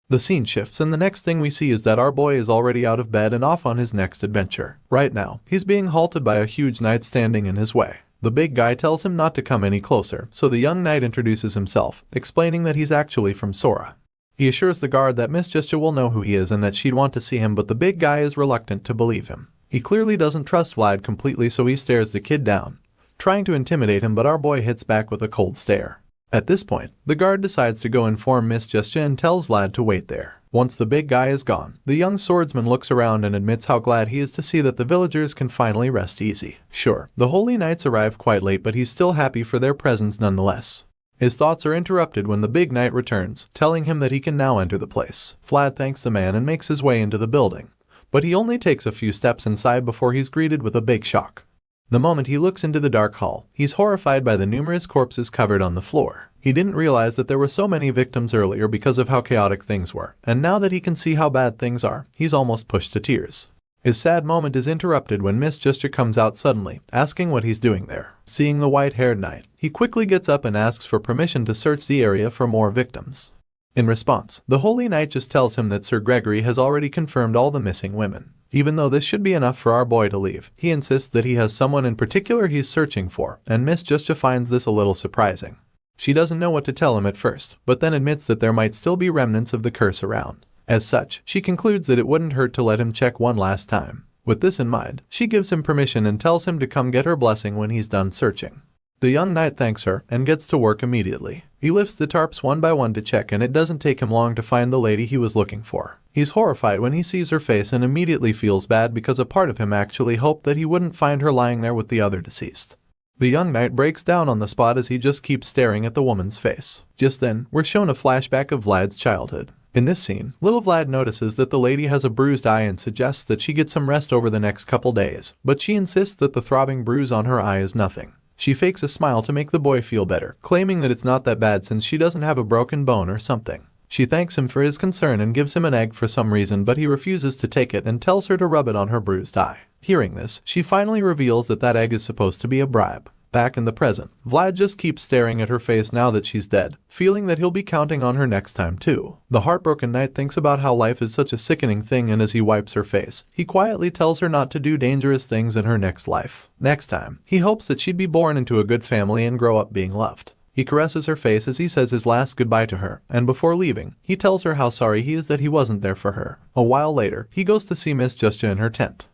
The scene shifts, and the next thing we see is that our boy is already out of bed and off on his next adventure. Right now, he's being halted by a huge knight standing in his way. The big guy tells him not to come any closer, so the young knight introduces himself, explaining that he's actually from Sara. He assures the guard that Miss Justia will know who he is and that she'd want to see him, but the big guy is reluctant to believe him. He clearly doesn't trust Vlad completely, so he stares the kid down, trying to intimidate him, but our boy hits back with a cold stare. At this point, the guard decides to go inform Miss Justia and tells Vlad to wait there. Once the big guy is gone, the young swordsman looks around and admits how glad he is to see that the villagers can finally rest easy. Sure, the holy knights arrive quite late, but he's still happy for their presence nonetheless. His thoughts are interrupted when the big knight returns, telling him that he can now enter the place. Vlad thanks the man and makes his way into the building, but he only takes a few steps inside before he's greeted with a big shock. The moment he looks into the dark hall, he's horrified by the numerous corpses covered on the floor. He didn't realize that there were so many victims earlier because of how chaotic things were, and now that he can see how bad things are, he's almost pushed to tears. His sad moment is interrupted when Miss Justia comes out suddenly, asking what he's doing there. Seeing the white-haired knight, he quickly gets up and asks for permission to search the area for more victims. In response, the holy knight just tells him that Sir Gregory has already confirmed all the missing women. Even though this should be enough for our boy to leave, he insists that he has someone in particular he's searching for, and Miss Justia finds this a little surprising. She doesn't know what to tell him at first, but then admits that there might still be remnants of the curse around. As such, she concludes that it wouldn't hurt to let him check one last time. With this in mind, she gives him permission and tells him to come get her blessing when he's done searching. The young knight thanks her and gets to work immediately. He lifts the tarps one by one to check, and it doesn't take him long to find the lady he was looking for. He's horrified when he sees her face and immediately feels bad because a part of him actually hoped that he wouldn't find her lying there with the other deceased. The young knight breaks down on the spot as he just keeps staring at the woman's face. Just then, we're shown a flashback of Vlad's childhood. In this scene, little Vlad notices that the lady has a bruised eye and suggests that she get some rest over the next couple days, but she insists that the throbbing bruise on her eye is nothing. She fakes a smile to make the boy feel better, claiming that it's not that bad since she doesn't have a broken bone or something. She thanks him for his concern and gives him an egg for some reason, but he refuses to take it and tells her to rub it on her bruised eye. Hearing this, she finally reveals that that egg is supposed to be a bribe. Back in the present, Vlad just keeps staring at her face now that she's dead, feeling that he'll be counting on her next time too. The heartbroken knight thinks about how life is such a sickening thing, and as he wipes her face, he quietly tells her not to do dangerous things in her next life. Next time, he hopes that she'd be born into a good family and grow up being loved. He caresses her face as he says his last goodbye to her, and before leaving, he tells her how sorry he is that he wasn't there for her. A while later, he goes to see Miss Justia in her tent.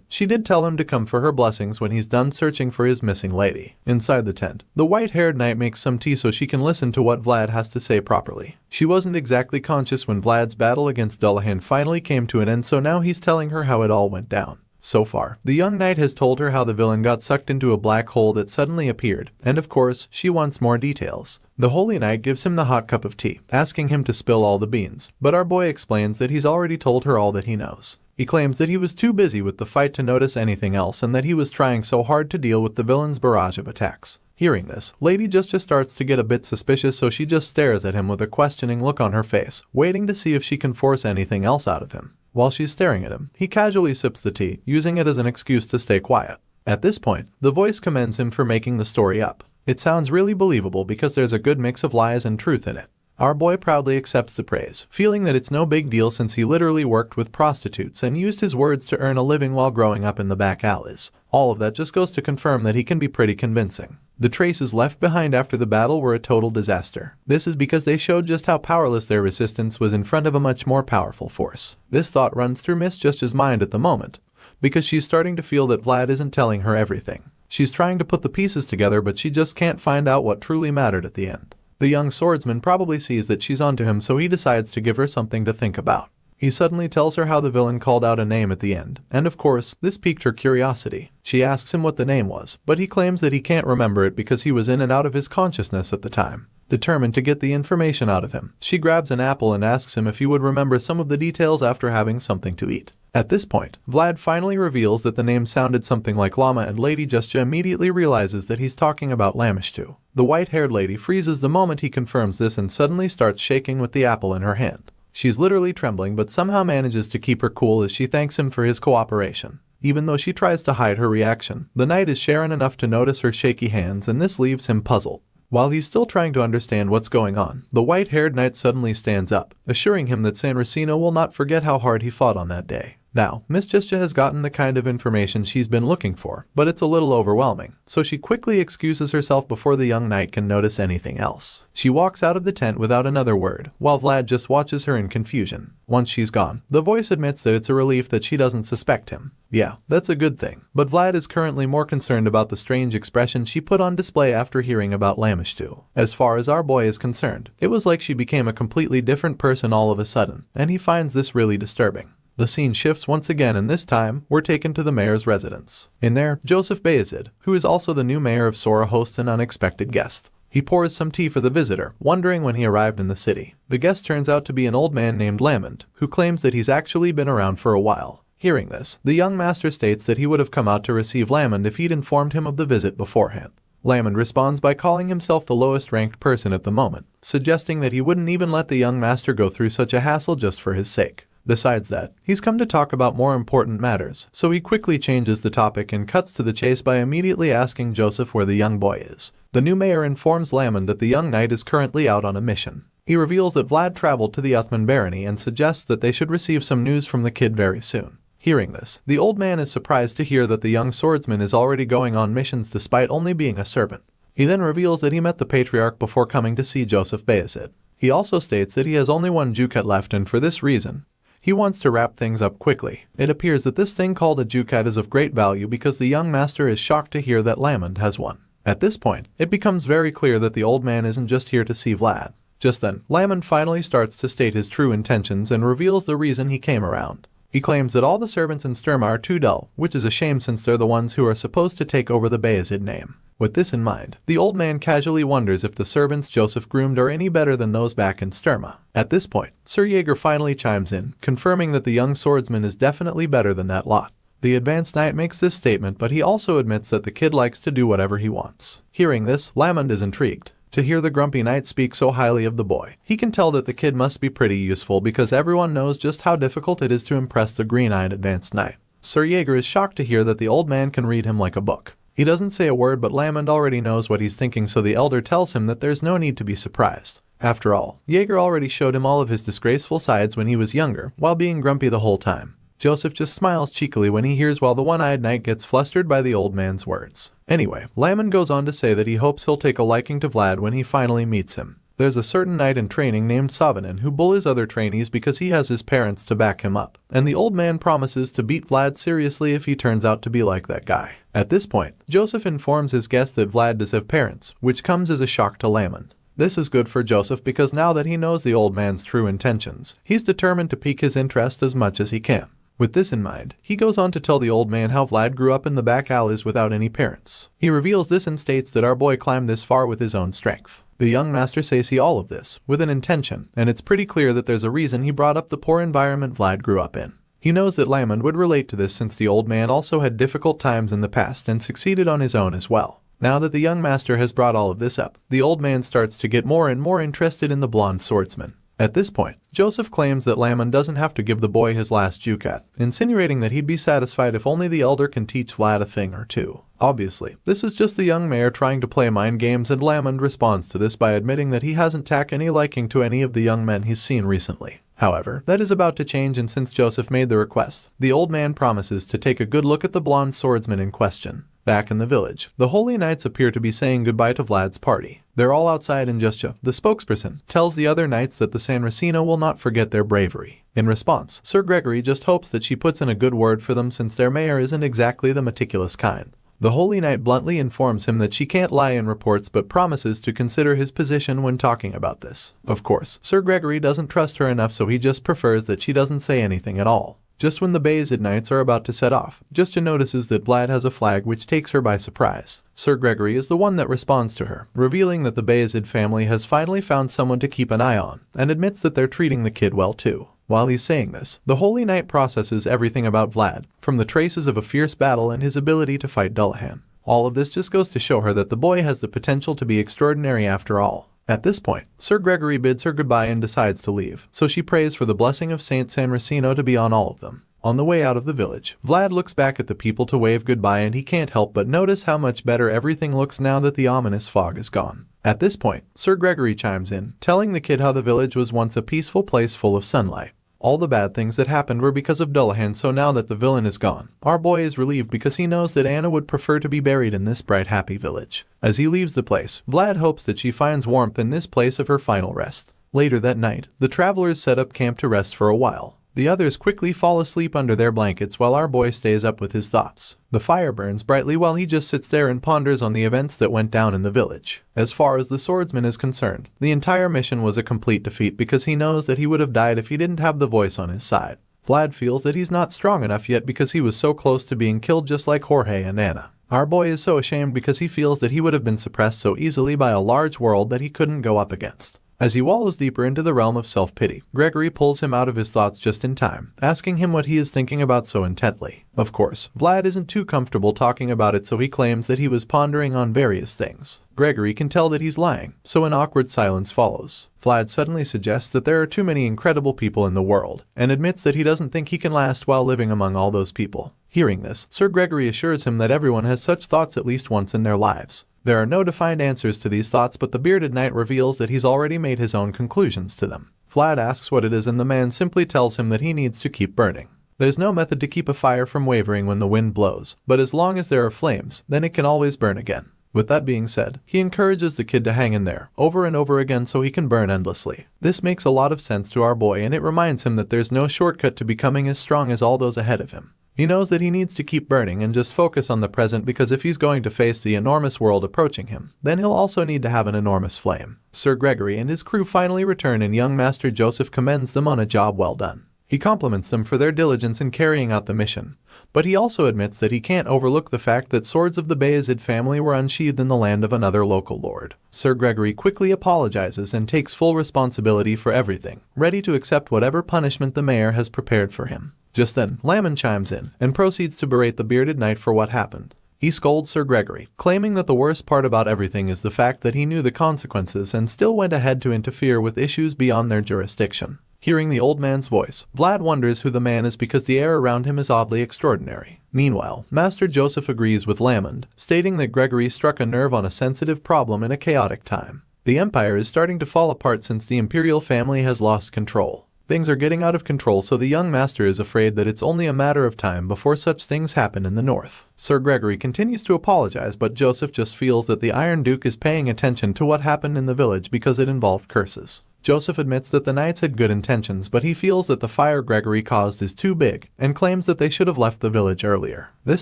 She did tell him to come for her blessings when he's done searching for his missing lady. Inside the tent, the white-haired knight makes some tea so she can listen to what Vlad has to say properly. She wasn't exactly conscious when Vlad's battle against Dullahan finally came to an end, so now he's telling her how it all went down. So far, the young knight has told her how the villain got sucked into a black hole that suddenly appeared, and of course, she wants more details. The holy knight gives him the hot cup of tea, asking him to spill all the beans, but our boy explains that he's already told her all that he knows. He claims that he was too busy with the fight to notice anything else, and that he was trying so hard to deal with the villain's barrage of attacks. Hearing this, Lady Justia starts to get a bit suspicious, so she just stares at him with a questioning look on her face, waiting to see if she can force anything else out of him. While she's staring at him, he casually sips the tea, using it as an excuse to stay quiet. At this point, the voice commends him for making the story up. It sounds really believable because there's a good mix of lies and truth in it. Our boy proudly accepts the praise, feeling that it's no big deal since he literally worked with prostitutes and used his words to earn a living while growing up in the back alleys. All of that just goes to confirm that he can be pretty convincing. The traces left behind after the battle were a total disaster. This is because they showed just how powerless their resistance was in front of a much more powerful force. This thought runs through Miss Justia's mind at the moment, because she's starting to feel that Vlad isn't telling her everything. She's trying to put the pieces together, but she just can't find out what truly mattered at the end. The young swordsman probably sees that she's onto him, so he decides to give her something to think about. He suddenly tells her how the villain called out a name at the end, and of course, this piqued her curiosity. She asks him what the name was, but he claims that he can't remember it because he was in and out of his consciousness at the time. Determined to get the information out of him, she grabs an apple and asks him if he would remember some of the details after having something to eat. At this point, Vlad finally reveals that the name sounded something like llama, and Lady Justia immediately realizes that he's talking about Lamishtu. The white-haired lady freezes the moment he confirms this and suddenly starts shaking with the apple in her hand. She's literally trembling but somehow manages to keep her cool as she thanks him for his cooperation. Even though she tries to hide her reaction, the knight is sharing enough to notice her shaky hands, and this leaves him puzzled. While he's still trying to understand what's going on, the white-haired knight suddenly stands up, assuring him that San Racino will not forget how hard he fought on that day. Now, Miss Justia has gotten the kind of information she's been looking for, but it's a little overwhelming, so she quickly excuses herself before the young knight can notice anything else. She walks out of the tent without another word, while Vlad just watches her in confusion. Once she's gone, the voice admits that it's a relief that she doesn't suspect him. Yeah, that's a good thing, but Vlad is currently more concerned about the strange expression she put on display after hearing about Lamishtu. As far as our boy is concerned, it was like she became a completely different person all of a sudden, and he finds this really disturbing. The scene shifts once again, and this time, we're taken to the mayor's residence. In there, Joseph Bayezid, who is also the new mayor of Sora, hosts an unexpected guest. He pours some tea for the visitor, wondering when he arrived in the city. The guest turns out to be an old man named Lamond, who claims that he's actually been around for a while. Hearing this, the young master states that he would have come out to receive Lamond if he'd informed him of the visit beforehand. Lamond responds by calling himself the lowest ranked person at the moment, suggesting that he wouldn't even let the young master go through such a hassle just for his sake. Besides that, he's come to talk about more important matters, so he quickly changes the topic and cuts to the chase by immediately asking Joseph where the young boy is. The new mayor informs Lamond that the young knight is currently out on a mission. He reveals that Vlad traveled to the Uthman barony and suggests that they should receive some news from the kid very soon. Hearing this, the old man is surprised to hear that the young swordsman is already going on missions despite only being a servant. He then reveals that he met the patriarch before coming to see Joseph Bayezid. He also states that he has only one ducat left, and for this reason, he wants to wrap things up quickly. It appears that this thing called a ducat is of great value because the young master is shocked to hear that Lamond has one. At this point, it becomes very clear that the old man isn't just here to see Vlad. Just then, Lamond finally starts to state his true intentions and reveals the reason he came around. He claims that all the servants in Sturma are too dull, which is a shame since they're the ones who are supposed to take over the Bayezid name. With this in mind, the old man casually wonders if the servants Joseph groomed are any better than those back in Sturma. At this point, Sir Jaeger finally chimes in, confirming that the young swordsman is definitely better than that lot. The advanced knight makes this statement, but he also admits that the kid likes to do whatever he wants. Hearing this, Lamond is intrigued. To hear the grumpy knight speak so highly of the boy, he can tell that the kid must be pretty useful because everyone knows just how difficult it is to impress the green-eyed advanced knight. Sir Jaeger is shocked to hear that the old man can read him like a book. He doesn't say a word, but Lamond already knows what he's thinking, so the elder tells him that there's no need to be surprised. After all, Jaeger already showed him all of his disgraceful sides when he was younger, while being grumpy the whole time. Joseph just smiles cheekily when he hears, while the one-eyed knight gets flustered by the old man's words. Anyway, Lamond goes on to say that he hopes he'll take a liking to Vlad when he finally meets him. There's a certain knight in training named Savanen who bullies other trainees because he has his parents to back him up, and the old man promises to beat Vlad seriously if he turns out to be like that guy. At this point, Joseph informs his guest that Vlad does have parents, which comes as a shock to Lamond. This is good for Joseph because now that he knows the old man's true intentions, he's determined to pique his interest as much as he can. With this in mind, he goes on to tell the old man how Vlad grew up in the back alleys without any parents. He reveals this and states that our boy climbed this far with his own strength. The young master says he all of this with an intention, and it's pretty clear that there's a reason he brought up the poor environment Vlad grew up in. He knows that Lamond would relate to this since the old man also had difficult times in the past and succeeded on his own as well. Now that the young master has brought all of this up, the old man starts to get more and more interested in the blonde swordsman. At this point, Joseph claims that Lamon doesn't have to give the boy his last ducat, insinuating that he'd be satisfied if only the elder can teach Vlad a thing or two. Obviously, this is just the young mayor trying to play mind games, and Lamon responds to this by admitting that he hasn't taken any liking to any of the young men he's seen recently. However, that is about to change, and since Joseph made the request, the old man promises to take a good look at the blonde swordsman in question. Back in the village, the Holy Knights appear to be saying goodbye to Vlad's party. They're all outside, and Justja, the spokesperson, tells the other knights that the San Racino will not forget their bravery. In response, Sir Gregory just hopes that she puts in a good word for them since their mayor isn't exactly the meticulous kind. The Holy Knight bluntly informs him that she can't lie in reports, but promises to consider his position when talking about this. Of course, Sir Gregory doesn't trust her enough, so he just prefers that she doesn't say anything at all. Just when the Bayezid Knights are about to set off, Justja notices that Vlad has a flag, which takes her by surprise. Sir Gregory is the one that responds to her, revealing that the Bayezid family has finally found someone to keep an eye on, and admits that they're treating the kid well too. While he's saying this, the Holy Knight processes everything about Vlad, from the traces of a fierce battle and his ability to fight Dullahan. All of this just goes to show her that the boy has the potential to be extraordinary after all. At this point, Sir Gregory bids her goodbye and decides to leave, so she prays for the blessing of Saint San Racino to be on all of them. On the way out of the village, Vlad looks back at the people to wave goodbye, and he can't help but notice how much better everything looks now that the ominous fog is gone. At this point, Sir Gregory chimes in, telling the kid how the village was once a peaceful place full of sunlight. All the bad things that happened were because of Dullahan, so now that the villain is gone, our boy is relieved because he knows that Anna would prefer to be buried in this bright, happy village. As he leaves the place, Vlad hopes that she finds warmth in this place of her final rest. Later that night, the travelers set up camp to rest for a while. The others quickly fall asleep under their blankets while our boy stays up with his thoughts. The fire burns brightly while he just sits there and ponders on the events that went down in the village. As far as the swordsman is concerned, the entire mission was a complete defeat because he knows that he would have died if he didn't have the voice on his side. Vlad feels that he's not strong enough yet because he was so close to being killed just like Jorge and Anna. Our boy is so ashamed because he feels that he would have been suppressed so easily by a large world that he couldn't go up against. As he wallows deeper into the realm of self-pity, Gregory pulls him out of his thoughts just in time, asking him what he is thinking about so intently. Of course, Vlad isn't too comfortable talking about it, so he claims that he was pondering on various things. Gregory can tell that he's lying, so an awkward silence follows. Vlad suddenly suggests that there are too many incredible people in the world, and admits that he doesn't think he can last while living among all those people. Hearing this, Sir Gregory assures him that everyone has such thoughts at least once in their lives. There are no defined answers to these thoughts, but the bearded knight reveals that he's already made his own conclusions to them. Vlad asks what it is, and the man simply tells him that he needs to keep burning. There's no method to keep a fire from wavering when the wind blows, but as long as there are flames, then it can always burn again. With that being said, he encourages the kid to hang in there, over and over again, so he can burn endlessly. This makes a lot of sense to our boy, and it reminds him that there's no shortcut to becoming as strong as all those ahead of him. He knows that he needs to keep burning and just focus on the present, because if he's going to face the enormous world approaching him, then he'll also need to have an enormous flame. Sir Gregory and his crew finally return, and young Master Joseph commends them on a job well done. He compliments them for their diligence in carrying out the mission, but he also admits that he can't overlook the fact that swords of the Bayezid family were unsheathed in the land of another local lord. Sir Gregory quickly apologizes and takes full responsibility for everything, ready to accept whatever punishment the mayor has prepared for him. Just then, Lamon chimes in and proceeds to berate the bearded knight for what happened. He scolds Sir Gregory, claiming that the worst part about everything is the fact that he knew the consequences and still went ahead to interfere with issues beyond their jurisdiction. Hearing the old man's voice, Vlad wonders who the man is because the air around him is oddly extraordinary. Meanwhile, Master Joseph agrees with Lamon, stating that Gregory struck a nerve on a sensitive problem in a chaotic time. The empire is starting to fall apart since the imperial family has lost control. Things are getting out of control, so the young master is afraid that it's only a matter of time before such things happen in the north. Sir Gregory continues to apologize, but Joseph just feels that the Iron Duke is paying attention to what happened in the village because it involved curses. Joseph admits that the knights had good intentions, but he feels that the fire Gregory caused is too big, and claims that they should have left the village earlier. This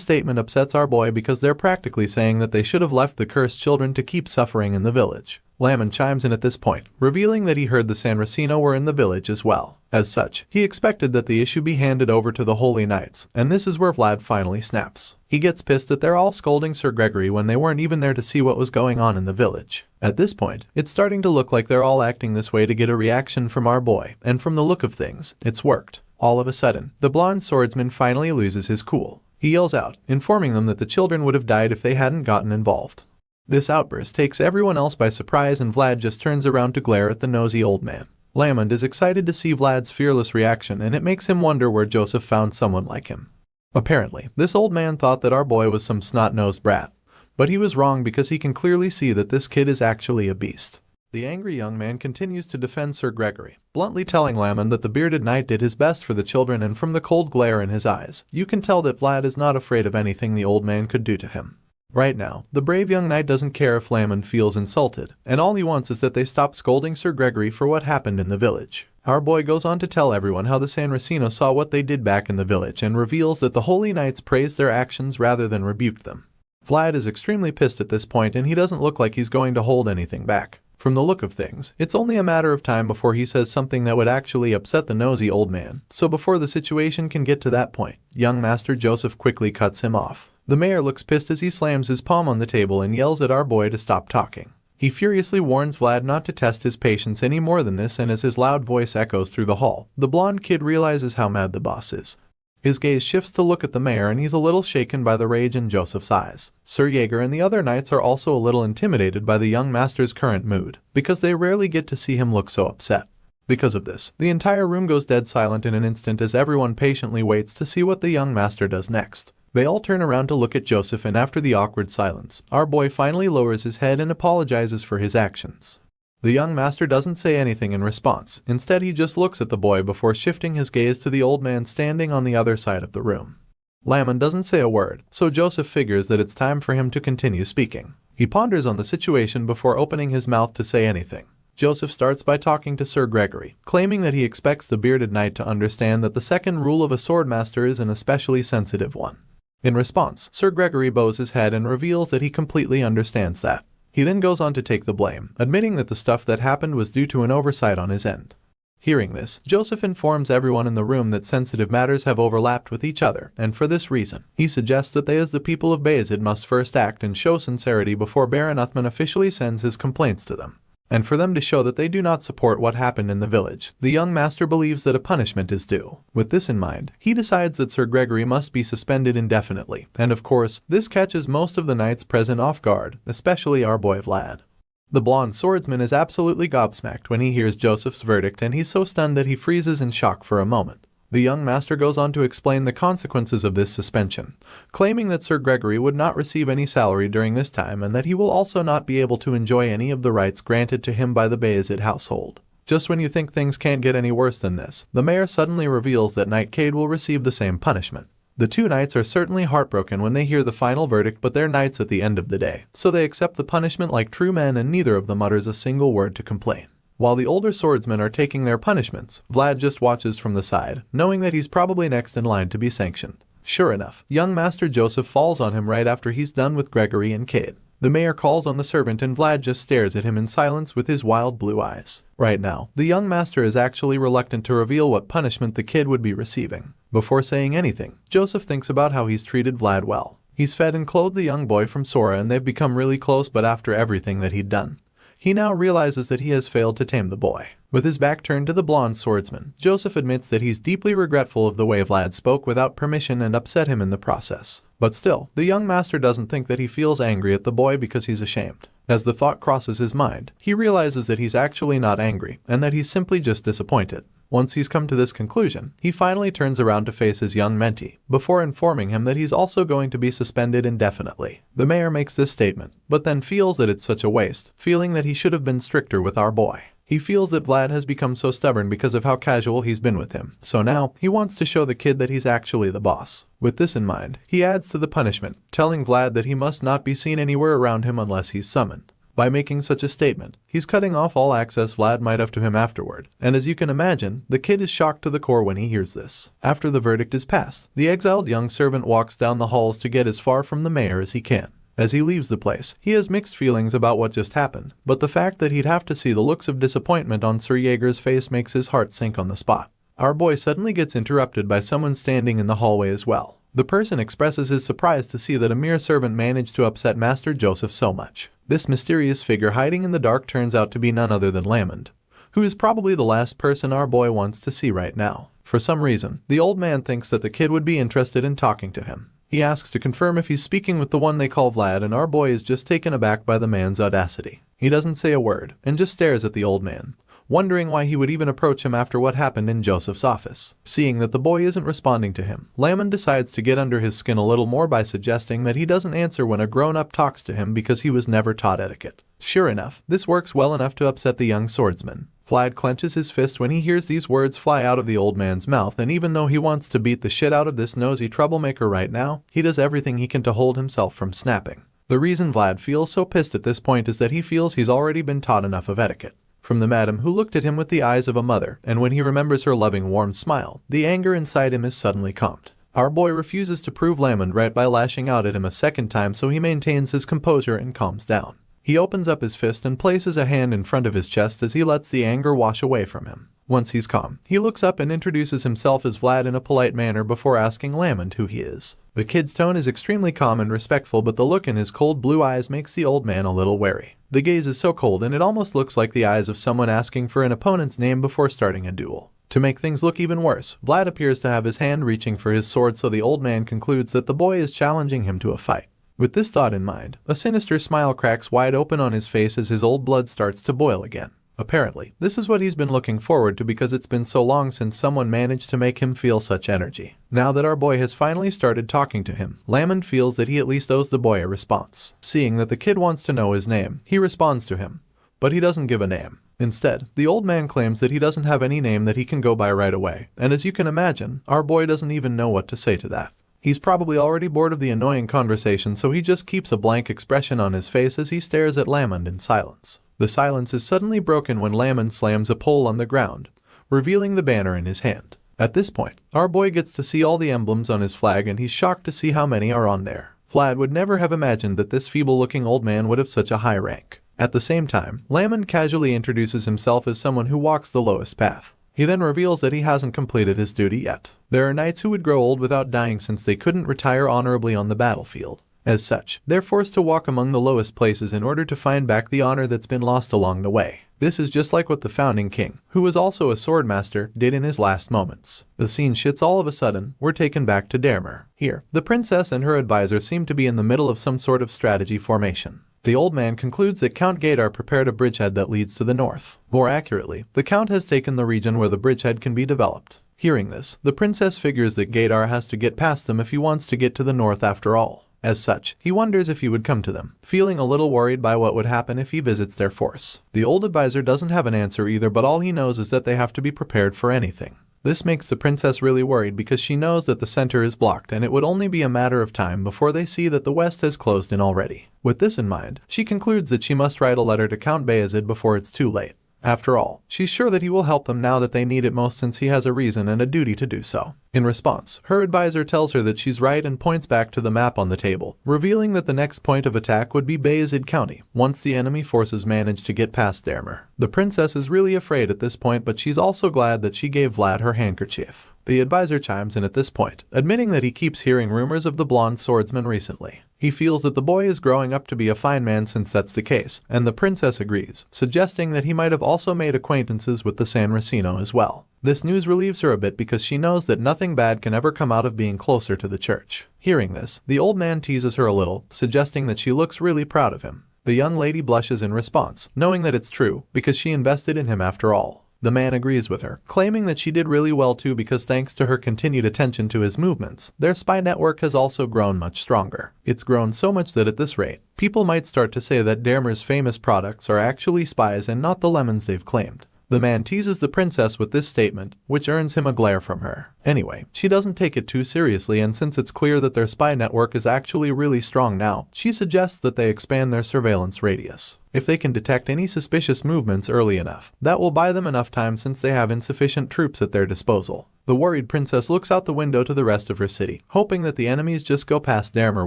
statement upsets our boy because they're practically saying that they should have left the cursed children to keep suffering in the village. Lamon chimes in at this point, revealing that he heard the San Racino were in the village as well. As such, he expected that the issue be handed over to the Holy Knights, and this is where Vlad finally snaps. He gets pissed that they're all scolding Sir Gregory when they weren't even there to see what was going on in the village. At this point, it's starting to look like they're all acting this way to get a reaction from our boy, and from the look of things, it's worked. All of a sudden, the blonde swordsman finally loses his cool. He yells out, informing them that the children would have died if they hadn't gotten involved. This outburst takes everyone else by surprise, and Vlad just turns around to glare at the nosy old man. Lamond is excited to see Vlad's fearless reaction, and it makes him wonder where Joseph found someone like him. Apparently, this old man thought that our boy was some snot-nosed brat, but he was wrong because he can clearly see that this kid is actually a beast. The angry young man continues to defend Sir Gregory, bluntly telling Lamond that the bearded knight did his best for the children, and from the cold glare in his eyes, you can tell that Vlad is not afraid of anything the old man could do to him. Right now, the brave young knight doesn't care if Lamond feels insulted, and all he wants is that they stop scolding Sir Gregory for what happened in the village. Our boy goes on to tell everyone how the San Racino saw what they did back in the village and reveals that the holy knights praised their actions rather than rebuked them. Vlad is extremely pissed at this point, and he doesn't look like he's going to hold anything back. From the look of things, it's only a matter of time before he says something that would actually upset the nosy old man, so before the situation can get to that point, young Master Joseph quickly cuts him off. The mayor looks pissed as he slams his palm on the table and yells at our boy to stop talking. He furiously warns Vlad not to test his patience any more than this, and as his loud voice echoes through the hall, the blonde kid realizes how mad the boss is. His gaze shifts to look at the mayor, and he's a little shaken by the rage in Joseph's eyes. Sir Jaeger and the other knights are also a little intimidated by the young master's current mood, because they rarely get to see him look so upset. Because of this, the entire room goes dead silent in an instant as everyone patiently waits to see what the young master does next. They all turn around to look at Joseph, and after the awkward silence, our boy finally lowers his head and apologizes for his actions. The young master doesn't say anything in response. Instead, he just looks at the boy before shifting his gaze to the old man standing on the other side of the room. Lamond doesn't say a word, so Joseph figures that it's time for him to continue speaking. He ponders on the situation before opening his mouth to say anything. Joseph starts by talking to Sir Gregory, claiming that he expects the bearded knight to understand that the second rule of a swordmaster is an especially sensitive one. In response, Sir Gregory bows his head and reveals that he completely understands that. He then goes on to take the blame, admitting that the stuff that happened was due to an oversight on his end. Hearing this, Joseph informs everyone in the room that sensitive matters have overlapped with each other, and for this reason, he suggests that they as the people of Bayezid must first act and show sincerity before Baron Uthman officially sends his complaints to them. And for them to show that they do not support what happened in the village, the young master believes that a punishment is due. With this in mind, he decides that Sir Gregory must be suspended indefinitely, and of course, this catches most of the knights present off guard, especially our boy Vlad. The blonde swordsman is absolutely gobsmacked when he hears Joseph's verdict, and he's so stunned that he freezes in shock for a moment. The young master goes on to explain the consequences of this suspension, claiming that Sir Gregory would not receive any salary during this time and that he will also not be able to enjoy any of the rights granted to him by the Bayezid household. Just when you think things can't get any worse than this, the mayor suddenly reveals that Knight Cade will receive the same punishment. The two knights are certainly heartbroken when they hear the final verdict, but they're knights at the end of the day, so they accept the punishment like true men, and neither of them utters a single word to complain. While the older swordsmen are taking their punishments, Vlad just watches from the side, knowing that he's probably next in line to be sanctioned. Sure enough, young Master Joseph falls on him right after he's done with Gregory and Cade. The mayor calls on the servant, and Vlad just stares at him in silence with his wild blue eyes. Right now, the young master is actually reluctant to reveal what punishment the kid would be receiving. Before saying anything, Joseph thinks about how he's treated Vlad well. He's fed and clothed the young boy from Sara, and they've become really close, but after everything that he'd done, he now realizes that he has failed to tame the boy. With his back turned to the blonde swordsman, Joseph admits that he's deeply regretful of the way Vlad spoke without permission and upset him in the process. But still, the young master doesn't think that he feels angry at the boy because he's ashamed. As the thought crosses his mind, he realizes that he's actually not angry and that he's simply just disappointed. Once he's come to this conclusion, he finally turns around to face his young mentee, before informing him that he's also going to be suspended indefinitely. The mayor makes this statement, but then feels that it's such a waste, feeling that he should have been stricter with our boy. He feels that Vlad has become so stubborn because of how casual he's been with him, so now he wants to show the kid that he's actually the boss. With this in mind, he adds to the punishment, telling Vlad that he must not be seen anywhere around him unless he's summoned. By making such a statement, he's cutting off all access Vlad might have to him afterward, and as you can imagine, the kid is shocked to the core when he hears this. After the verdict is passed, the exiled young servant walks down the halls to get as far from the mayor as he can. As he leaves the place, he has mixed feelings about what just happened, but the fact that he'd have to see the looks of disappointment on Sir Jaeger's face makes his heart sink on the spot. Our boy suddenly gets interrupted by someone standing in the hallway as well. The person expresses his surprise to see that a mere servant managed to upset Master Joseph so much. This mysterious figure hiding in the dark turns out to be none other than Lamond, who is probably the last person our boy wants to see right now. For some reason, the old man thinks that the kid would be interested in talking to him. He asks to confirm if he's speaking with the one they call Vlad, and our boy is just taken aback by the man's audacity. He doesn't say a word, and just stares at the old man, wondering why he would even approach him after what happened in Joseph's office. Seeing that the boy isn't responding to him, Lamond decides to get under his skin a little more by suggesting that he doesn't answer when a grown-up talks to him because he was never taught etiquette. Sure enough, this works well enough to upset the young swordsman. Vlad clenches his fist when he hears these words fly out of the old man's mouth, and even though he wants to beat the shit out of this nosy troublemaker right now, he does everything he can to hold himself from snapping. The reason Vlad feels so pissed at this point is that he feels he's already been taught enough of etiquette. From the madam who looked at him with the eyes of a mother, and when he remembers her loving warm smile, the anger inside him is suddenly calmed. Our boy refuses to prove Lamond right by lashing out at him a second time, so he maintains his composure and calms down. He opens up his fist and places a hand in front of his chest as he lets the anger wash away from him. Once he's calm, he looks up and introduces himself as Vlad in a polite manner before asking Lamond who he is. The kid's tone is extremely calm and respectful, but the look in his cold blue eyes makes the old man a little wary. The gaze is so cold and it almost looks like the eyes of someone asking for an opponent's name before starting a duel. To make things look even worse, Vlad appears to have his hand reaching for his sword, so the old man concludes that the boy is challenging him to a fight. With this thought in mind, a sinister smile cracks wide open on his face as his old blood starts to boil again. Apparently, this is what he's been looking forward to because it's been so long since someone managed to make him feel such energy. Now that our boy has finally started talking to him, Lamond feels that he at least owes the boy a response. Seeing that the kid wants to know his name, he responds to him. But he doesn't give a name. Instead, the old man claims that he doesn't have any name that he can go by right away, and as you can imagine, our boy doesn't even know what to say to that. He's probably already bored of the annoying conversation, so he just keeps a blank expression on his face as he stares at Lamond in silence. The silence is suddenly broken when Lamond slams a pole on the ground, revealing the banner in his hand. At this point, our boy gets to see all the emblems on his flag and he's shocked to see how many are on there. Vlad would never have imagined that this feeble-looking old man would have such a high rank. At the same time, Lamond casually introduces himself as someone who walks the lowest path. He then reveals that he hasn't completed his duty yet. There are knights who would grow old without dying since they couldn't retire honorably on the battlefield. As such, they're forced to walk among the lowest places in order to find back the honor that's been lost along the way. This is just like what the founding king, who was also a swordmaster, did in his last moments. The scene shifts all of a sudden. We're taken back to Dermer. Here, the princess and her advisor seem to be in the middle of some sort of strategy formation. The old man concludes that Count Gaydar prepared a bridgehead that leads to the north. More accurately, the count has taken the region where the bridgehead can be developed. Hearing this, the princess figures that Gaydar has to get past them if he wants to get to the north after all. As such, he wonders if he would come to them, feeling a little worried by what would happen if he visits their force. The old advisor doesn't have an answer either, but all he knows is that they have to be prepared for anything. This makes the princess really worried because she knows that the center is blocked and it would only be a matter of time before they see that the west has closed in already. With this in mind, she concludes that she must write a letter to Count Bayezid before it's too late. After all, she's sure that he will help them now that they need it most, since he has a reason and a duty to do so. In response, her advisor tells her that she's right and points back to the map on the table, revealing that the next point of attack would be Bayezid County, once the enemy forces manage to get past Dermer. The princess is really afraid at this point, but she's also glad that she gave Vlad her handkerchief. The advisor chimes in at this point, admitting that he keeps hearing rumors of the blonde swordsman recently. He feels that the boy is growing up to be a fine man since that's the case, and the princess agrees, suggesting that he might have also made acquaintances with the San Racino as well. This news relieves her a bit because she knows that nothing bad can ever come out of being closer to the church. Hearing this, the old man teases her a little, suggesting that she looks really proud of him. The young lady blushes in response, knowing that it's true, because she invested in him after all. The man agrees with her, claiming that she did really well too because thanks to her continued attention to his movements, their spy network has also grown much stronger. It's grown so much that at this rate, people might start to say that Dermer's famous products are actually spies and not the lemons they've claimed. The man teases the princess with this statement, which earns him a glare from her. Anyway, she doesn't take it too seriously, and since it's clear that their spy network is actually really strong now, she suggests that they expand their surveillance radius. If they can detect any suspicious movements early enough, that will buy them enough time since they have insufficient troops at their disposal. The worried princess looks out the window to the rest of her city, hoping that the enemies just go past Dermer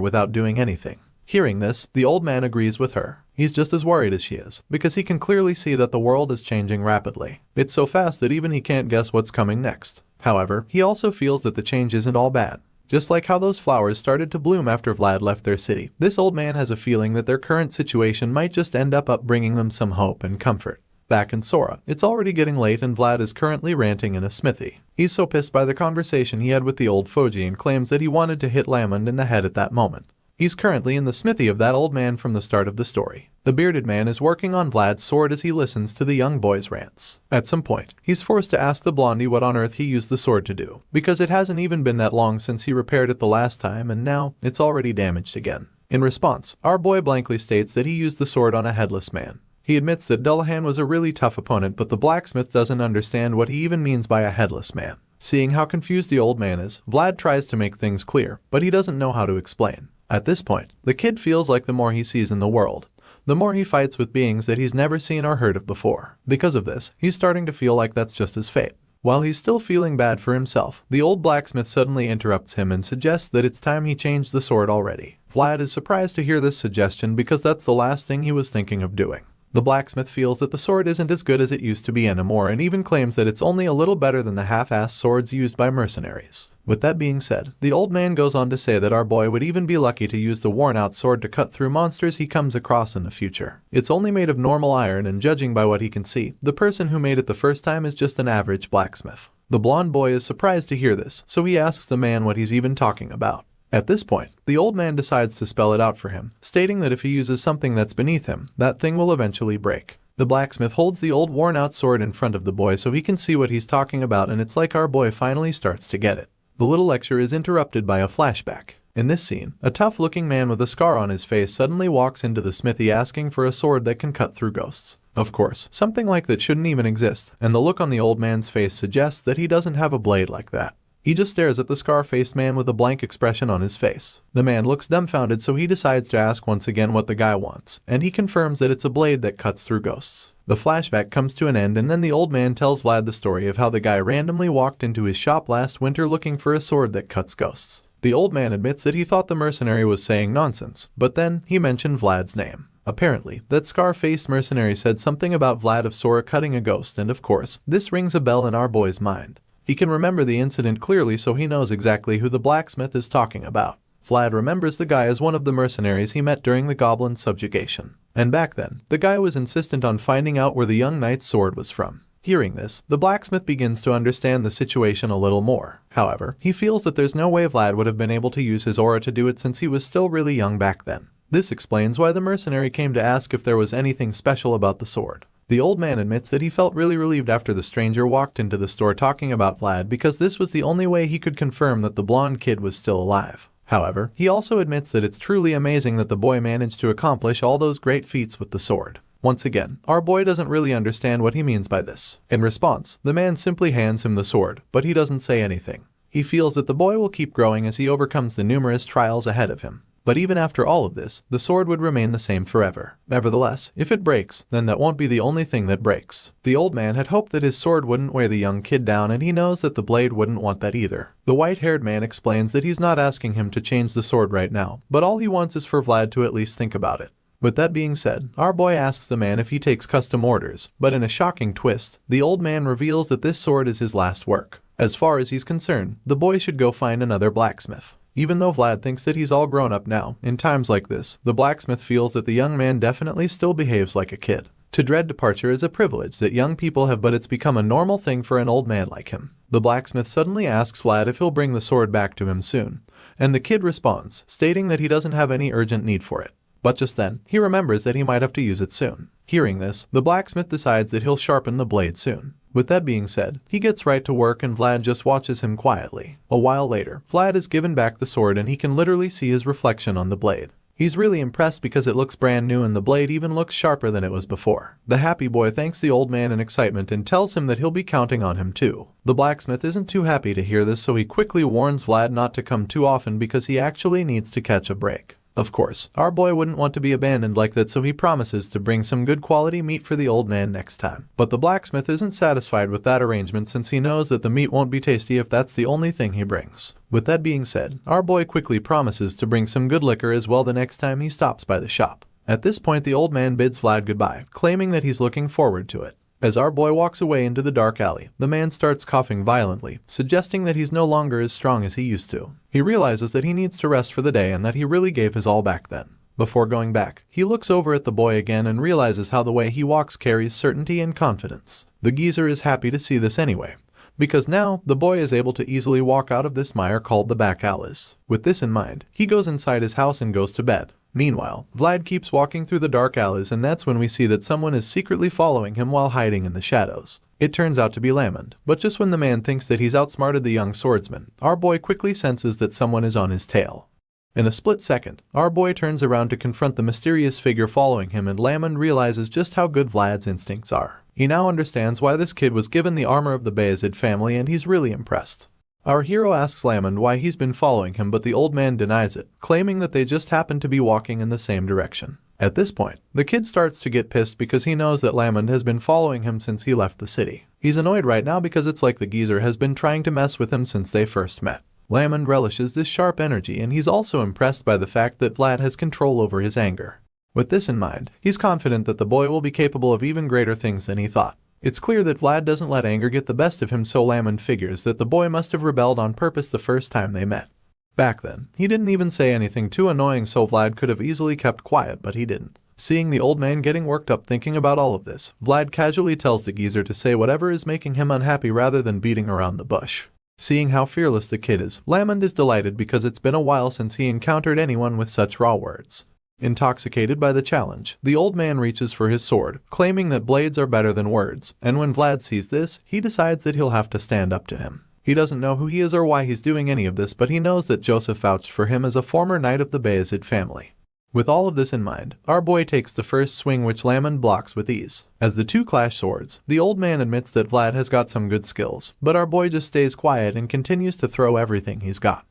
without doing anything. Hearing this, the old man agrees with her. He's just as worried as she is, because he can clearly see that the world is changing rapidly. It's so fast that even he can't guess what's coming next. However, he also feels that the change isn't all bad. Just like how those flowers started to bloom after Vlad left their city, this old man has a feeling that their current situation might just end up bringing them some hope and comfort. Back in Sora, it's already getting late and Vlad is currently ranting in a smithy. He's so pissed by the conversation he had with the old Foji and claims that he wanted to hit Lamond in the head at that moment. He's currently in the smithy of that old man from the start of the story. The bearded man is working on Vlad's sword as he listens to the young boy's rants. At some point, he's forced to ask the blondie what on earth he used the sword to do, because it hasn't even been that long since he repaired it the last time and now it's already damaged again. In response, our boy blankly states that he used the sword on a headless man. He admits that Dullahan was a really tough opponent, but the blacksmith doesn't understand what he even means by a headless man. Seeing how confused the old man is, Vlad tries to make things clear, but he doesn't know how to explain. At this point, the kid feels like the more he sees in the world, the more he fights with beings that he's never seen or heard of before. Because of this, he's starting to feel like that's just his fate. While he's still feeling bad for himself, the old blacksmith suddenly interrupts him and suggests that it's time he changed the sword already. Vlad is surprised to hear this suggestion because that's the last thing he was thinking of doing. The blacksmith feels that the sword isn't as good as it used to be anymore and even claims that it's only a little better than the half-assed swords used by mercenaries. With that being said, the old man goes on to say that our boy would even be lucky to use the worn-out sword to cut through monsters he comes across in the future. It's only made of normal iron and judging by what he can see, the person who made it the first time is just an average blacksmith. The blonde boy is surprised to hear this, so he asks the man what he's even talking about. At this point, the old man decides to spell it out for him, stating that if he uses something that's beneath him, that thing will eventually break. The blacksmith holds the old worn-out sword in front of the boy so he can see what he's talking about, and it's like our boy finally starts to get it. The little lecture is interrupted by a flashback. In this scene, a tough-looking man with a scar on his face suddenly walks into the smithy asking for a sword that can cut through ghosts. Of course, something like that shouldn't even exist, and the look on the old man's face suggests that he doesn't have a blade like that. He just stares at the scar-faced man with a blank expression on his face. The man looks dumbfounded, so he decides to ask once again what the guy wants, and he confirms that it's a blade that cuts through ghosts. The flashback comes to an end, and then the old man tells Vlad the story of how the guy randomly walked into his shop last winter looking for a sword that cuts ghosts. The old man admits that he thought the mercenary was saying nonsense, but then he mentioned Vlad's name. Apparently, that scar-faced mercenary said something about Vlad of Sora cutting a ghost, and of course, this rings a bell in our boy's mind. He can remember the incident clearly, so he knows exactly who the blacksmith is talking about. Vlad remembers the guy as one of the mercenaries he met during the goblin subjugation. And back then, the guy was insistent on finding out where the young knight's sword was from. Hearing this, the blacksmith begins to understand the situation a little more. However, he feels that there's no way Vlad would have been able to use his aura to do it since he was still really young back then. This explains why the mercenary came to ask if there was anything special about the sword. The old man admits that he felt really relieved after the stranger walked into the store talking about Vlad because this was the only way he could confirm that the blonde kid was still alive. However, he also admits that it's truly amazing that the boy managed to accomplish all those great feats with the sword. Once again, our boy doesn't really understand what he means by this. In response, the man simply hands him the sword, but he doesn't say anything. He feels that the boy will keep growing as he overcomes the numerous trials ahead of him. But even after all of this, the sword would remain the same forever. Nevertheless, if it breaks, then that won't be the only thing that breaks. The old man had hoped that his sword wouldn't weigh the young kid down, and he knows that the blade wouldn't want that either. The white-haired man explains that he's not asking him to change the sword right now, but all he wants is for Vlad to at least think about it. With that being said, our boy asks the man if he takes custom orders, but in a shocking twist, the old man reveals that this sword is his last work. As far as he's concerned, the boy should go find another blacksmith. Even though Vlad thinks that he's all grown up now, in times like this, the blacksmith feels that the young man definitely still behaves like a kid. To dread departure is a privilege that young people have, but it's become a normal thing for an old man like him. The blacksmith suddenly asks Vlad if he'll bring the sword back to him soon, and the kid responds, stating that he doesn't have any urgent need for it. But just then, he remembers that he might have to use it soon. Hearing this, the blacksmith decides that he'll sharpen the blade soon. With that being said, he gets right to work and Vlad just watches him quietly. A while later, Vlad is given back the sword and he can literally see his reflection on the blade. He's really impressed because it looks brand new and the blade even looks sharper than it was before. The happy boy thanks the old man in excitement and tells him that he'll be counting on him too. The blacksmith isn't too happy to hear this, so he quickly warns Vlad not to come too often because he actually needs to catch a break. Of course, our boy wouldn't want to be abandoned like that, so he promises to bring some good quality meat for the old man next time. But the blacksmith isn't satisfied with that arrangement since he knows that the meat won't be tasty if that's the only thing he brings. With that being said, our boy quickly promises to bring some good liquor as well the next time he stops by the shop. At this point, the old man bids Vlad goodbye, claiming that he's looking forward to it. As our boy walks away into the dark alley, the man starts coughing violently, suggesting that he's no longer as strong as he used to. He realizes that he needs to rest for the day and that he really gave his all back then. Before going back, he looks over at the boy again and realizes how the way he walks carries certainty and confidence. The geezer is happy to see this anyway, because now the boy is able to easily walk out of this mire called the back alleys. With this in mind, he goes inside his house and goes to bed. Meanwhile, Vlad keeps walking through the dark alleys, and that's when we see that someone is secretly following him while hiding in the shadows. It turns out to be Lamond, but just when the man thinks that he's outsmarted the young swordsman, our boy quickly senses that someone is on his tail. In a split second, our boy turns around to confront the mysterious figure following him, and Lamond realizes just how good Vlad's instincts are. He now understands why this kid was given the armor of the Bayezid family, and he's really impressed. Our hero asks Lamond why he's been following him, but the old man denies it, claiming that they just happened to be walking in the same direction. At this point, the kid starts to get pissed because he knows that Lamond has been following him since he left the city. He's annoyed right now because it's like the geezer has been trying to mess with him since they first met. Lamond relishes this sharp energy, and he's also impressed by the fact that Vlad has control over his anger. With this in mind, he's confident that the boy will be capable of even greater things than he thought. It's clear that Vlad doesn't let anger get the best of him, so Lamond figures that the boy must have rebelled on purpose the first time they met. Back then, he didn't even say anything too annoying, so Vlad could have easily kept quiet, but he didn't. Seeing the old man getting worked up thinking about all of this, Vlad casually tells the geezer to say whatever is making him unhappy rather than beating around the bush. Seeing how fearless the kid is, Lamond is delighted because it's been a while since he encountered anyone with such raw words. Intoxicated by the challenge, the old man reaches for his sword, claiming that blades are better than words, and when Vlad sees this, he decides that he'll have to stand up to him. He doesn't know who he is or why he's doing any of this, but he knows that Joseph vouched for him as a former knight of the Bayezid family. With all of this in mind, our boy takes the first swing, which Lamond blocks with ease. As the two clash swords, the old man admits that Vlad has got some good skills, but our boy just stays quiet and continues to throw everything he's got.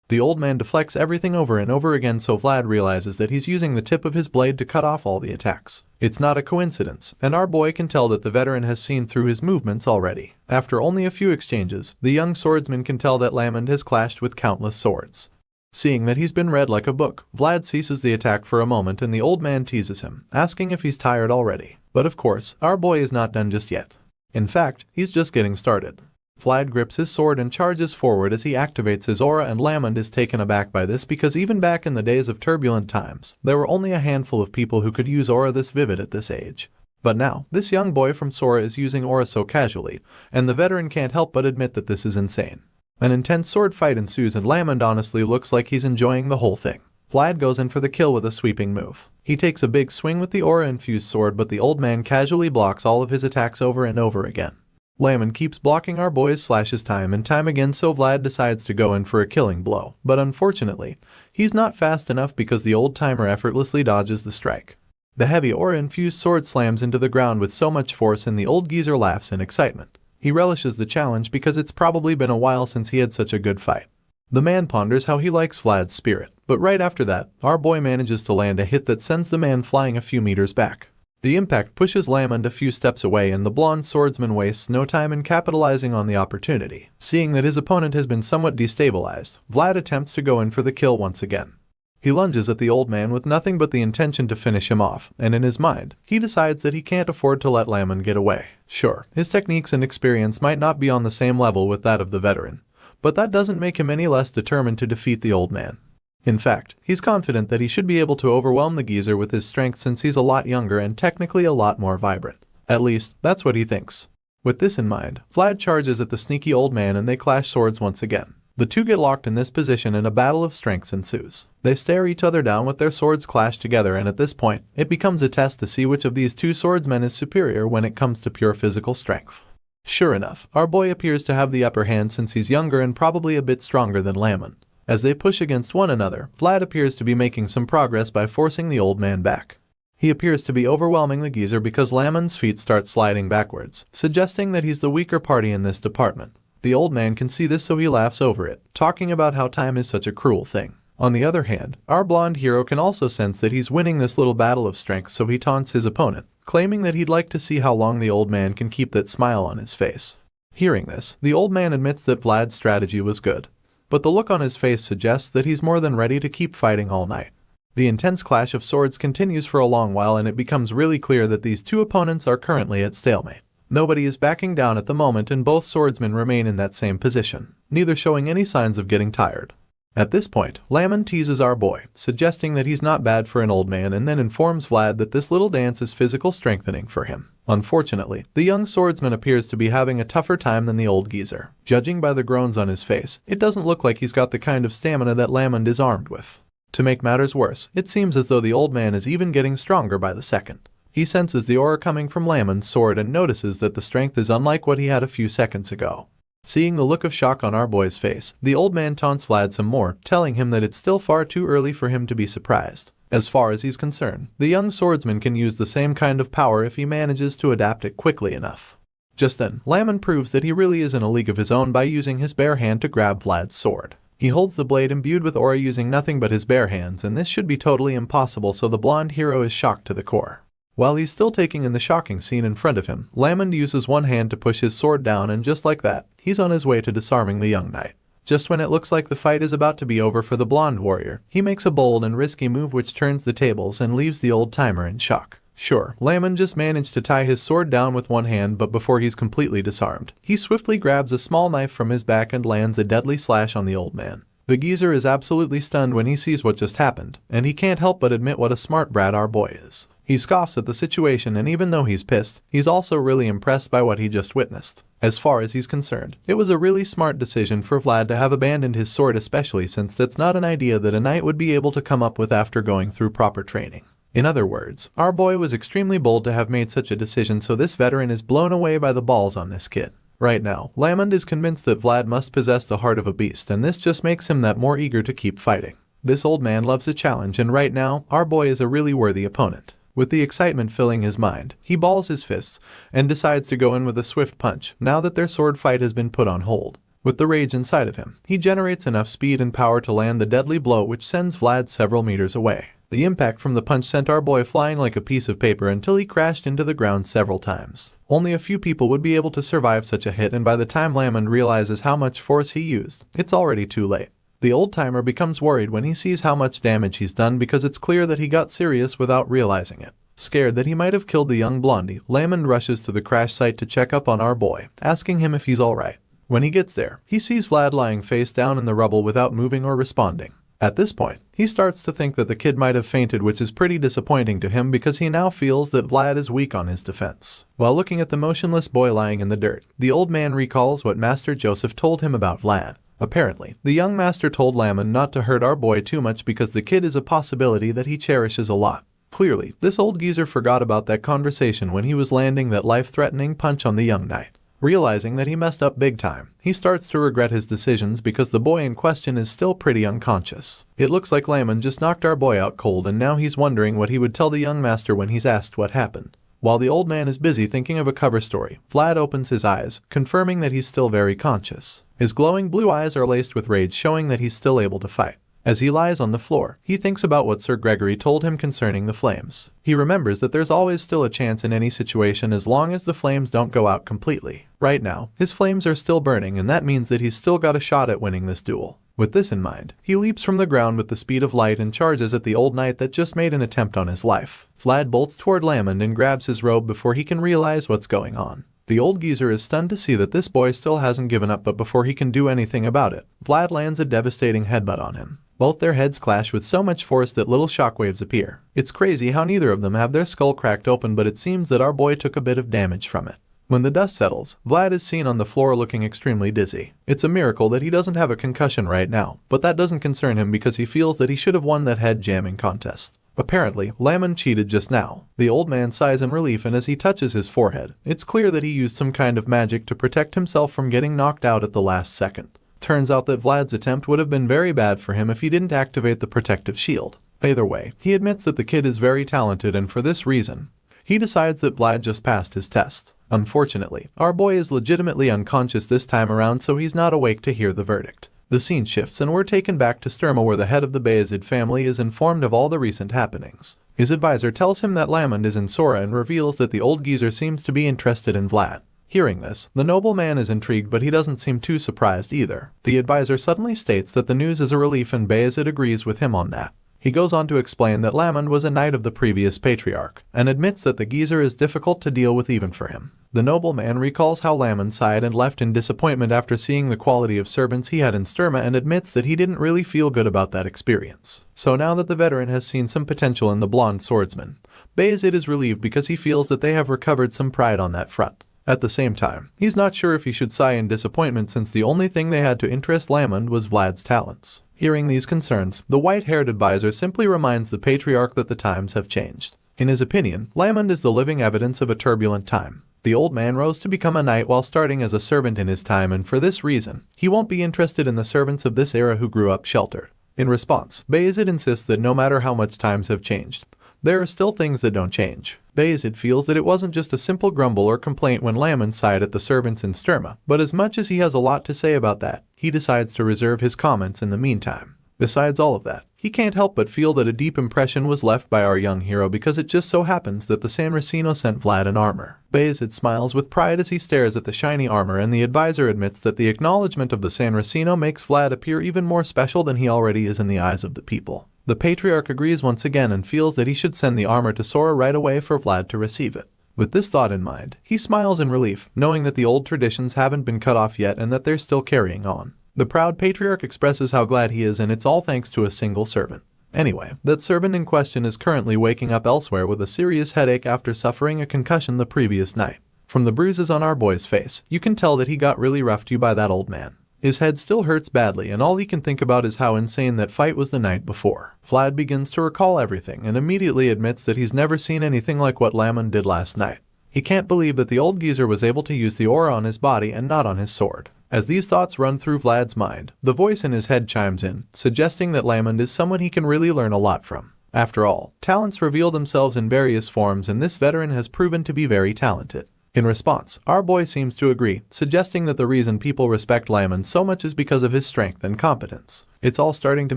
The old man deflects everything over and over again, so Vlad realizes that he's using the tip of his blade to cut off all the attacks. It's not a coincidence, and our boy can tell that the veteran has seen through his movements already. After only a few exchanges, the young swordsman can tell that Lamond has clashed with countless swords. Seeing that he's been read like a book, Vlad ceases the attack for a moment, and the old man teases him, asking if he's tired already. But of course, our boy is not done just yet. In fact, he's just getting started. Vlad grips his sword and charges forward as he activates his aura, and Lamond is taken aback by this because even back in the days of turbulent times, there were only a handful of people who could use aura this vivid at this age. But now, this young boy from Sora is using aura so casually, and the veteran can't help but admit that this is insane. An intense sword fight ensues, and Lamond honestly looks like he's enjoying the whole thing. Vlad goes in for the kill with a sweeping move. He takes a big swing with the aura-infused sword, but the old man casually blocks all of his attacks over and over again. Lamond keeps blocking our boy's slashes time and time again, so Vlad decides to go in for a killing blow, but unfortunately, he's not fast enough because the old-timer effortlessly dodges the strike. The heavy aura-infused sword slams into the ground with so much force, and the old geezer laughs in excitement. He relishes the challenge because it's probably been a while since he had such a good fight. The man ponders how he likes Vlad's spirit, but right after that, our boy manages to land a hit that sends the man flying a few meters back. The impact pushes Lamond a few steps away, and the blonde swordsman wastes no time in capitalizing on the opportunity. Seeing that his opponent has been somewhat destabilized, Vlad attempts to go in for the kill once again. He lunges at the old man with nothing but the intention to finish him off, and in his mind, he decides that he can't afford to let Lamond get away. Sure, his techniques and experience might not be on the same level with that of the veteran, but that doesn't make him any less determined to defeat the old man. In fact, he's confident that he should be able to overwhelm the geezer with his strength since he's a lot younger and technically a lot more vibrant. At least, that's what he thinks. With this in mind, Vlad charges at the sneaky old man and they clash swords once again. The two get locked in this position and a battle of strengths ensues. They stare each other down with their swords clashed together, and at this point, it becomes a test to see which of these two swordsmen is superior when it comes to pure physical strength. Sure enough, our boy appears to have the upper hand since he's younger and probably a bit stronger than Lamond. As they push against one another, Vlad appears to be making some progress by forcing the old man back. He appears to be overwhelming the geezer because Lamond's feet start sliding backwards, suggesting that he's the weaker party in this department. The old man can see this, so he laughs over it, talking about how time is such a cruel thing. On the other hand, our blonde hero can also sense that he's winning this little battle of strength, so he taunts his opponent, claiming that he'd like to see how long the old man can keep that smile on his face. Hearing this, the old man admits that Vlad's strategy was good, but the look on his face suggests that he's more than ready to keep fighting all night. The intense clash of swords continues for a long while, and it becomes really clear that these two opponents are currently at stalemate. Nobody is backing down at the moment, and both swordsmen remain in that same position, neither showing any signs of getting tired. At this point, Lamond teases our boy, suggesting that he's not bad for an old man, and then informs Vlad that this little dance is physical strengthening for him. Unfortunately, the young swordsman appears to be having a tougher time than the old geezer. Judging by the groans on his face, it doesn't look like he's got the kind of stamina that Lamond is armed with. To make matters worse, it seems as though the old man is even getting stronger by the second. He senses the aura coming from Lamond's sword and notices that the strength is unlike what he had a few seconds ago. Seeing the look of shock on our boy's face, the old man taunts Vlad some more, telling him that it's still far too early for him to be surprised. As far as he's concerned, the young swordsman can use the same kind of power if he manages to adapt it quickly enough. Just then, Lamond proves that he really is in a league of his own by using his bare hand to grab Vlad's sword. He holds the blade imbued with aura using nothing but his bare hands, and this should be totally impossible, so the blonde hero is shocked to the core. While he's still taking in the shocking scene in front of him, Lamond uses one hand to push his sword down, and just like that, he's on his way to disarming the young knight. Just when it looks like the fight is about to be over for the blonde warrior, he makes a bold and risky move which turns the tables and leaves the old-timer in shock. Sure, Lamond just managed to tie his sword down with one hand, but before he's completely disarmed, he swiftly grabs a small knife from his back and lands a deadly slash on the old man. The geezer is absolutely stunned when he sees what just happened, and he can't help but admit what a smart brat our boy is. He scoffs at the situation, and even though he's pissed, he's also really impressed by what he just witnessed. As far as he's concerned, it was a really smart decision for Vlad to have abandoned his sword, especially since that's not an idea that a knight would be able to come up with after going through proper training. In other words, our boy was extremely bold to have made such a decision, so this veteran is blown away by the balls on this kid. Right now, Lamond is convinced that Vlad must possess the heart of a beast, and this just makes him that more eager to keep fighting. This old man loves a challenge, and right now, our boy is a really worthy opponent. With the excitement filling his mind, he balls his fists and decides to go in with a swift punch now that their sword fight has been put on hold. With the rage inside of him, he generates enough speed and power to land the deadly blow which sends Vlad several meters away. The impact from the punch sent our boy flying like a piece of paper until he crashed into the ground several times. Only a few people would be able to survive such a hit, and by the time Lamond realizes how much force he used, it's already too late. The old-timer becomes worried when he sees how much damage he's done because it's clear that he got serious without realizing it. Scared that he might have killed the young blondie, Lamond rushes to the crash site to check up on our boy, asking him if he's alright. When he gets there, he sees Vlad lying face down in the rubble without moving or responding. At this point, he starts to think that the kid might have fainted, which is pretty disappointing to him because he now feels that Vlad is weak on his defense. While looking at the motionless boy lying in the dirt, the old man recalls what Master Joseph told him about Vlad. Apparently, the young master told Lamond not to hurt our boy too much because the kid is a possibility that he cherishes a lot. Clearly, this old geezer forgot about that conversation when he was landing that life-threatening punch on the young knight. Realizing that he messed up big time, he starts to regret his decisions because the boy in question is still pretty unconscious. It looks like Lamond just knocked our boy out cold, and now he's wondering what he would tell the young master when he's asked what happened. While the old man is busy thinking of a cover story, Vlad opens his eyes, confirming that he's still very conscious. His glowing blue eyes are laced with rage, showing that he's still able to fight. As he lies on the floor, he thinks about what Sir Gregory told him concerning the flames. He remembers that there's always still a chance in any situation as long as the flames don't go out completely. Right now, his flames are still burning, and that means that he's still got a shot at winning this duel. With this in mind, he leaps from the ground with the speed of light and charges at the old knight that just made an attempt on his life. Vlad bolts toward Lamond and grabs his robe before he can realize what's going on. The old geezer is stunned to see that this boy still hasn't given up, but before he can do anything about it, Vlad lands a devastating headbutt on him. Both their heads clash with so much force that little shockwaves appear. It's crazy how neither of them have their skull cracked open, but it seems that our boy took a bit of damage from it. When the dust settles, Vlad is seen on the floor looking extremely dizzy. It's a miracle that he doesn't have a concussion right now, but that doesn't concern him because he feels that he should have won that head jamming contest. Apparently, Lamond cheated just now. The old man sighs in relief, and as he touches his forehead, it's clear that he used some kind of magic to protect himself from getting knocked out at the last second. Turns out that Vlad's attempt would have been very bad for him if he didn't activate the protective shield. Either way, he admits that the kid is very talented, and for this reason, he decides that Vlad just passed his test. Unfortunately, our boy is legitimately unconscious this time around, so he's not awake to hear the verdict. The scene shifts and we're taken back to Sturma, where the head of the Bayezid family is informed of all the recent happenings. His advisor tells him that Lamond is in Sora and reveals that the old geezer seems to be interested in Vlad. Hearing this, the nobleman is intrigued, but he doesn't seem too surprised either. The advisor suddenly states that the news is a relief, and Bayezid agrees with him on that. He goes on to explain that Lamond was a knight of the previous patriarch, and admits that the geezer is difficult to deal with even for him. The nobleman recalls how Laman sighed and left in disappointment after seeing the quality of servants he had in Sturma and admits that he didn't really feel good about that experience. So now that the veteran has seen some potential in the blonde swordsman, Bayezid is relieved because he feels that they have recovered some pride on that front. At the same time, he's not sure if he should sigh in disappointment since the only thing they had to interest Lamond was Vlad's talents. Hearing these concerns, the white-haired advisor simply reminds the patriarch that the times have changed. In his opinion, Lamond is the living evidence of a turbulent time. The old man rose to become a knight while starting as a servant in his time, and for this reason, he won't be interested in the servants of this era who grew up sheltered. In response, Bayezid insists that no matter how much times have changed, there are still things that don't change. Bayezid feels that it wasn't just a simple grumble or complaint when Lamond sighed at the servants in Sturma, but as much as he has a lot to say about that, he decides to reserve his comments in the meantime. Besides all of that, he can't help but feel that a deep impression was left by our young hero because it just so happens that the San Racino sent Vlad an armor. Bayezid smiles with pride as he stares at the shiny armor, and the advisor admits that the acknowledgement of the San Racino makes Vlad appear even more special than he already is in the eyes of the people. The patriarch agrees once again and feels that he should send the armor to Sora right away for Vlad to receive it. With this thought in mind, he smiles in relief, knowing that the old traditions haven't been cut off yet and that they're still carrying on. The proud patriarch expresses how glad he is, and it's all thanks to a single servant. Anyway, that servant in question is currently waking up elsewhere with a serious headache after suffering a concussion the previous night. From the bruises on our boy's face, you can tell that he got really roughed to by that old man. His head still hurts badly, and all he can think about is how insane that fight was the night before. Vlad begins to recall everything and immediately admits that he's never seen anything like what Lamond did last night. He can't believe that the old geezer was able to use the aura on his body and not on his sword. As these thoughts run through Vlad's mind, the voice in his head chimes in, suggesting that Lamond is someone he can really learn a lot from. After all, talents reveal themselves in various forms, and this veteran has proven to be very talented. In response, our boy seems to agree, suggesting that the reason people respect Lamond so much is because of his strength and competence. It's all starting to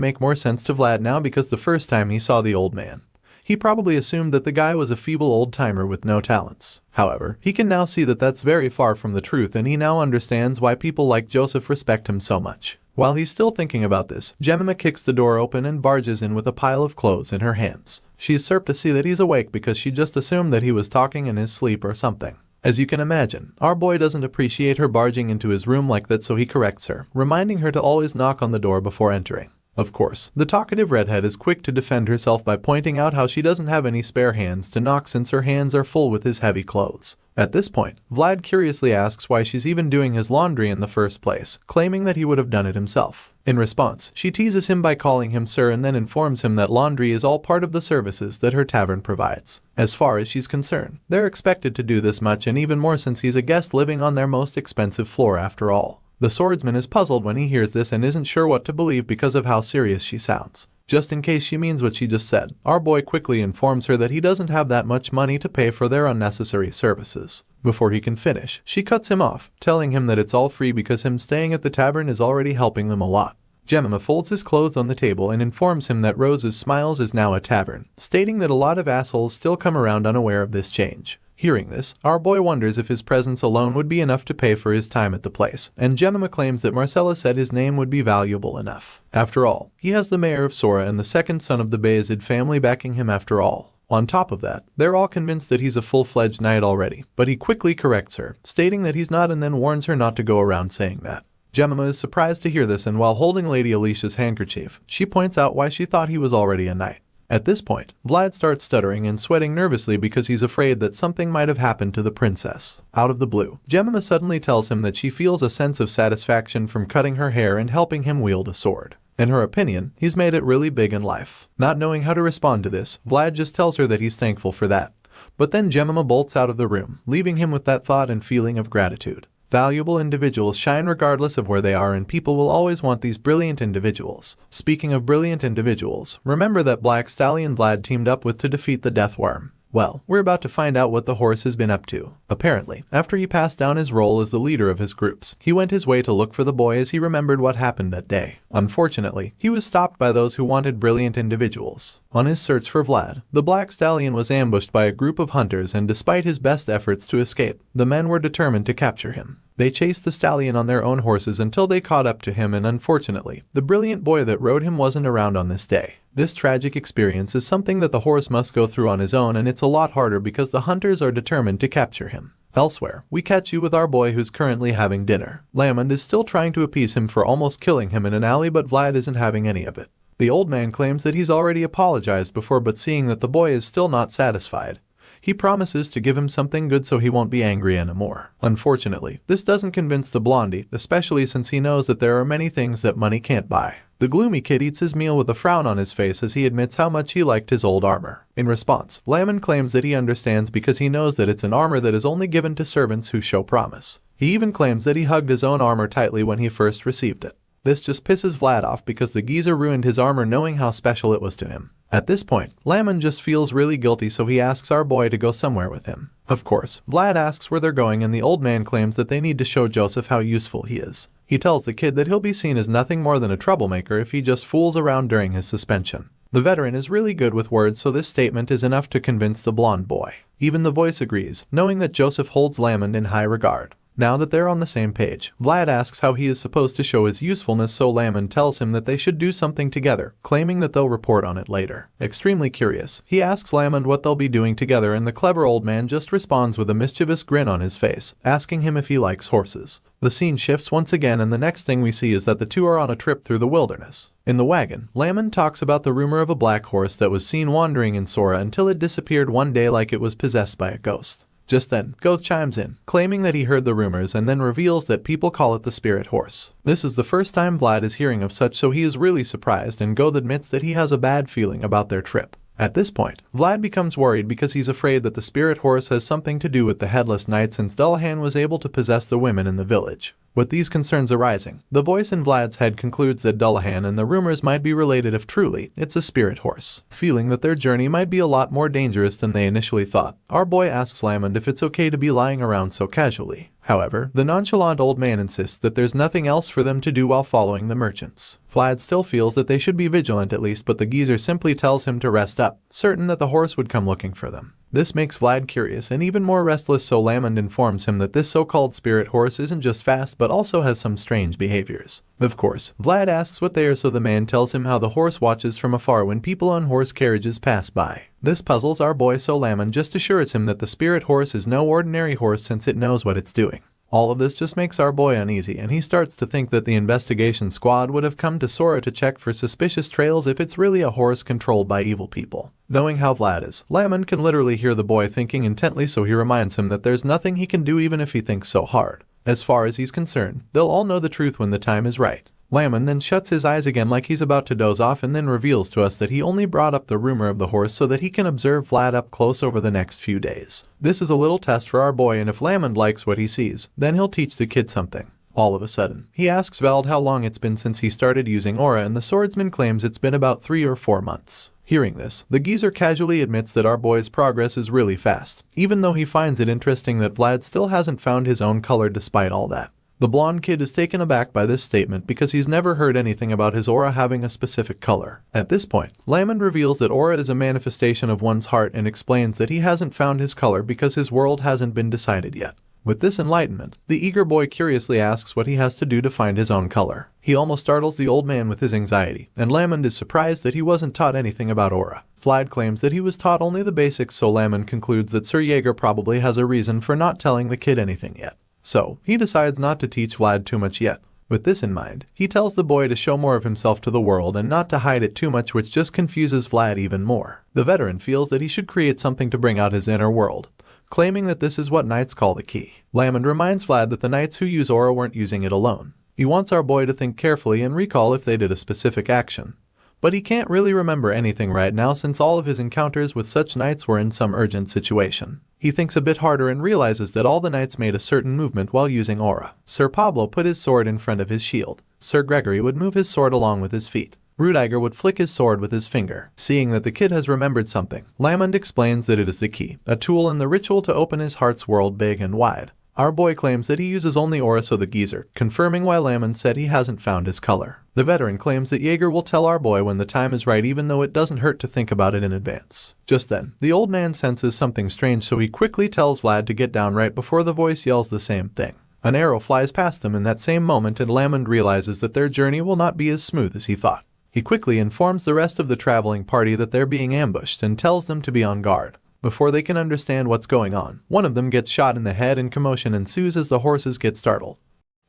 make more sense to Vlad now, because the first time he saw the old man, he probably assumed that the guy was a feeble old-timer with no talents. However, he can now see that that's very far from the truth, and he now understands why people like Joseph respect him so much. While he's still thinking about this, Jemima kicks the door open and barges in with a pile of clothes in her hands. She's surprised to see that he's awake because she just assumed that he was talking in his sleep or something. As you can imagine, our boy doesn't appreciate her barging into his room like that, so he corrects her, reminding her to always knock on the door before entering. Of course, the talkative redhead is quick to defend herself by pointing out how she doesn't have any spare hands to knock since her hands are full with his heavy clothes. At this point, Vlad curiously asks why she's even doing his laundry in the first place, claiming that he would have done it himself. In response, she teases him by calling him sir and then informs him that laundry is all part of the services that her tavern provides. As far as she's concerned, they're expected to do this much and even more since he's a guest living on their most expensive floor after all. The swordsman is puzzled when he hears this and isn't sure what to believe because of how serious she sounds. Just in case she means what she just said, our boy quickly informs her that he doesn't have that much money to pay for their unnecessary services. Before he can finish, she cuts him off, telling him that it's all free because him staying at the tavern is already helping them a lot. Jemima folds his clothes on the table and informs him that Rose's Smiles is now a tavern, stating that a lot of assholes still come around unaware of this change. Hearing this, our boy wonders if his presence alone would be enough to pay for his time at the place, and Jemima claims that Marcella said his name would be valuable enough. After all, he has the mayor of Sora and the second son of the Bayezid family backing him after all. On top of that, they're all convinced that he's a full-fledged knight already, but he quickly corrects her, stating that he's not, and then warns her not to go around saying that. Jemima is surprised to hear this, and while holding Lady Alicia's handkerchief, she points out why she thought he was already a knight. At this point, Vlad starts stuttering and sweating nervously because he's afraid that something might have happened to the princess. Out of the blue, Jemima suddenly tells him that she feels a sense of satisfaction from cutting her hair and helping him wield a sword. In her opinion, he's made it really big in life. Not knowing how to respond to this, Vlad just tells her that he's thankful for that. But then Jemima bolts out of the room, leaving him with that thought and feeling of gratitude. Valuable individuals shine regardless of where they are, and people will always want these brilliant individuals. Speaking of brilliant individuals, remember that Black Stallion Vlad teamed up with to defeat the Death Worm? Well, we're about to find out what the horse has been up to. Apparently, after he passed down his role as the leader of his groups, he went his way to look for the boy as he remembered what happened that day. Unfortunately, he was stopped by those who wanted brilliant individuals. On his search for Vlad, the Black Stallion was ambushed by a group of hunters, and despite his best efforts to escape, the men were determined to capture him. They chased the stallion on their own horses until they caught up to him, and unfortunately, the brilliant boy that rode him wasn't around on this day. This tragic experience is something that the horse must go through on his own, and it's a lot harder because the hunters are determined to capture him. Elsewhere, we catch you with our boy who's currently having dinner. Lamond is still trying to appease him for almost killing him in an alley, but Vlad isn't having any of it. The old man claims that he's already apologized before, but seeing that the boy is still not satisfied, he promises to give him something good so he won't be angry anymore. Unfortunately, this doesn't convince the blondie, especially since he knows that there are many things that money can't buy. The gloomy kid eats his meal with a frown on his face as he admits how much he liked his old armor. In response, Lamond claims that he understands because he knows that it's an armor that is only given to servants who show promise. He even claims that he hugged his own armor tightly when he first received it. This just pisses Vlad off because the geezer ruined his armor knowing how special it was to him. At this point, Lamond just feels really guilty, so he asks our boy to go somewhere with him. Of course, Vlad asks where they're going, and the old man claims that they need to show Joseph how useful he is. He tells the kid that he'll be seen as nothing more than a troublemaker if he just fools around during his suspension. The veteran is really good with words, so this statement is enough to convince the blonde boy. Even the voice agrees, knowing that Joseph holds Lamond in high regard. Now that they're on the same page, Vlad asks how he is supposed to show his usefulness, so Lamond tells him that they should do something together, claiming that they'll report on it later. Extremely curious, he asks Lamond what they'll be doing together, and the clever old man just responds with a mischievous grin on his face, asking him if he likes horses. The scene shifts once again, and the next thing we see is that the two are on a trip through the wilderness. In the wagon, Lamond talks about the rumor of a black horse that was seen wandering in Sara until it disappeared one day like it was possessed by a ghost. Just then, Goth chimes in, claiming that he heard the rumors, and then reveals that people call it the spirit horse. This is the first time Vlad is hearing of such, so he is really surprised, and Goth admits that he has a bad feeling about their trip. At this point, Vlad becomes worried because he's afraid that the spirit horse has something to do with the headless knight, since Dullahan was able to possess the women in the village. With these concerns arising, the voice in Vlad's head concludes that Dullahan and the rumors might be related if truly it's a spirit horse. Feeling that their journey might be a lot more dangerous than they initially thought, our boy asks Lamond if it's okay to be lying around so casually. However, the nonchalant old man insists that there's nothing else for them to do while following the merchants. Vlad still feels that they should be vigilant at least, but the geezer simply tells him to rest up, certain that the horse would come looking for them. This makes Vlad curious and even more restless, so Lamond informs him that this so-called spirit horse isn't just fast but also has some strange behaviors. Of course, Vlad asks what they are, so the man tells him how the horse watches from afar when people on horse carriages pass by. This puzzles our boy, so Lamond just assures him that the spirit horse is no ordinary horse since it knows what it's doing. All of this just makes our boy uneasy, and he starts to think that the investigation squad would have come to Sara to check for suspicious trails if it's really a horse controlled by evil people. Knowing how Vlad is, Lamond can literally hear the boy thinking intently, so he reminds him that there's nothing he can do even if he thinks so hard. As far as he's concerned, they'll all know the truth when the time is right. Lamond then shuts his eyes again like he's about to doze off, and then reveals to us that he only brought up the rumor of the horse so that he can observe Vlad up close over the next few days. This is a little test for our boy, and if Lamond likes what he sees, then he'll teach the kid something. All of a sudden, he asks Vald how long it's been since he started using aura, and the swordsman claims it's been about 3 or 4 months. Hearing this, the geezer casually admits that our boy's progress is really fast, even though he finds it interesting that Vlad still hasn't found his own color despite all that. The blonde kid is taken aback by this statement because he's never heard anything about his aura having a specific color. At this point, Lamond reveals that aura is a manifestation of one's heart and explains that he hasn't found his color because his world hasn't been decided yet. With this enlightenment, the eager boy curiously asks what he has to do to find his own color. He almost startles the old man with his anxiety, and Lamond is surprised that he wasn't taught anything about aura. Vlad claims that he was taught only the basics, so Lamond concludes that Sir Jaeger probably has a reason for not telling the kid anything yet. So, he decides not to teach Vlad too much yet. With this in mind, he tells the boy to show more of himself to the world and not to hide it too much, which just confuses Vlad even more. The veteran feels that he should create something to bring out his inner world, claiming that this is what knights call the key. Lamond reminds Vlad that the knights who use aura weren't using it alone. He wants our boy to think carefully and recall if they did a specific action. But he can't really remember anything right now since all of his encounters with such knights were in some urgent situation. He thinks a bit harder and realizes that all the knights made a certain movement while using aura. Sir Pablo put his sword in front of his shield. Sir Gregory would move his sword along with his feet. Rudiger would flick his sword with his finger. Seeing that the kid has remembered something, Lamond explains that it is the key, a tool in the ritual to open his heart's world big and wide. Our boy claims that he uses only aura, so the geezer, confirming why Lamond said he hasn't found his color. The veteran claims that Jaeger will tell our boy when the time is right, even though it doesn't hurt to think about it in advance. Just then, the old man senses something strange, so he quickly tells Vlad to get down right before the voice yells the same thing. An arrow flies past them in that same moment, and Lamond realizes that their journey will not be as smooth as he thought. He quickly informs the rest of the traveling party that they're being ambushed and tells them to be on guard. Before they can understand what's going on, one of them gets shot in the head and commotion ensues as the horses get startled.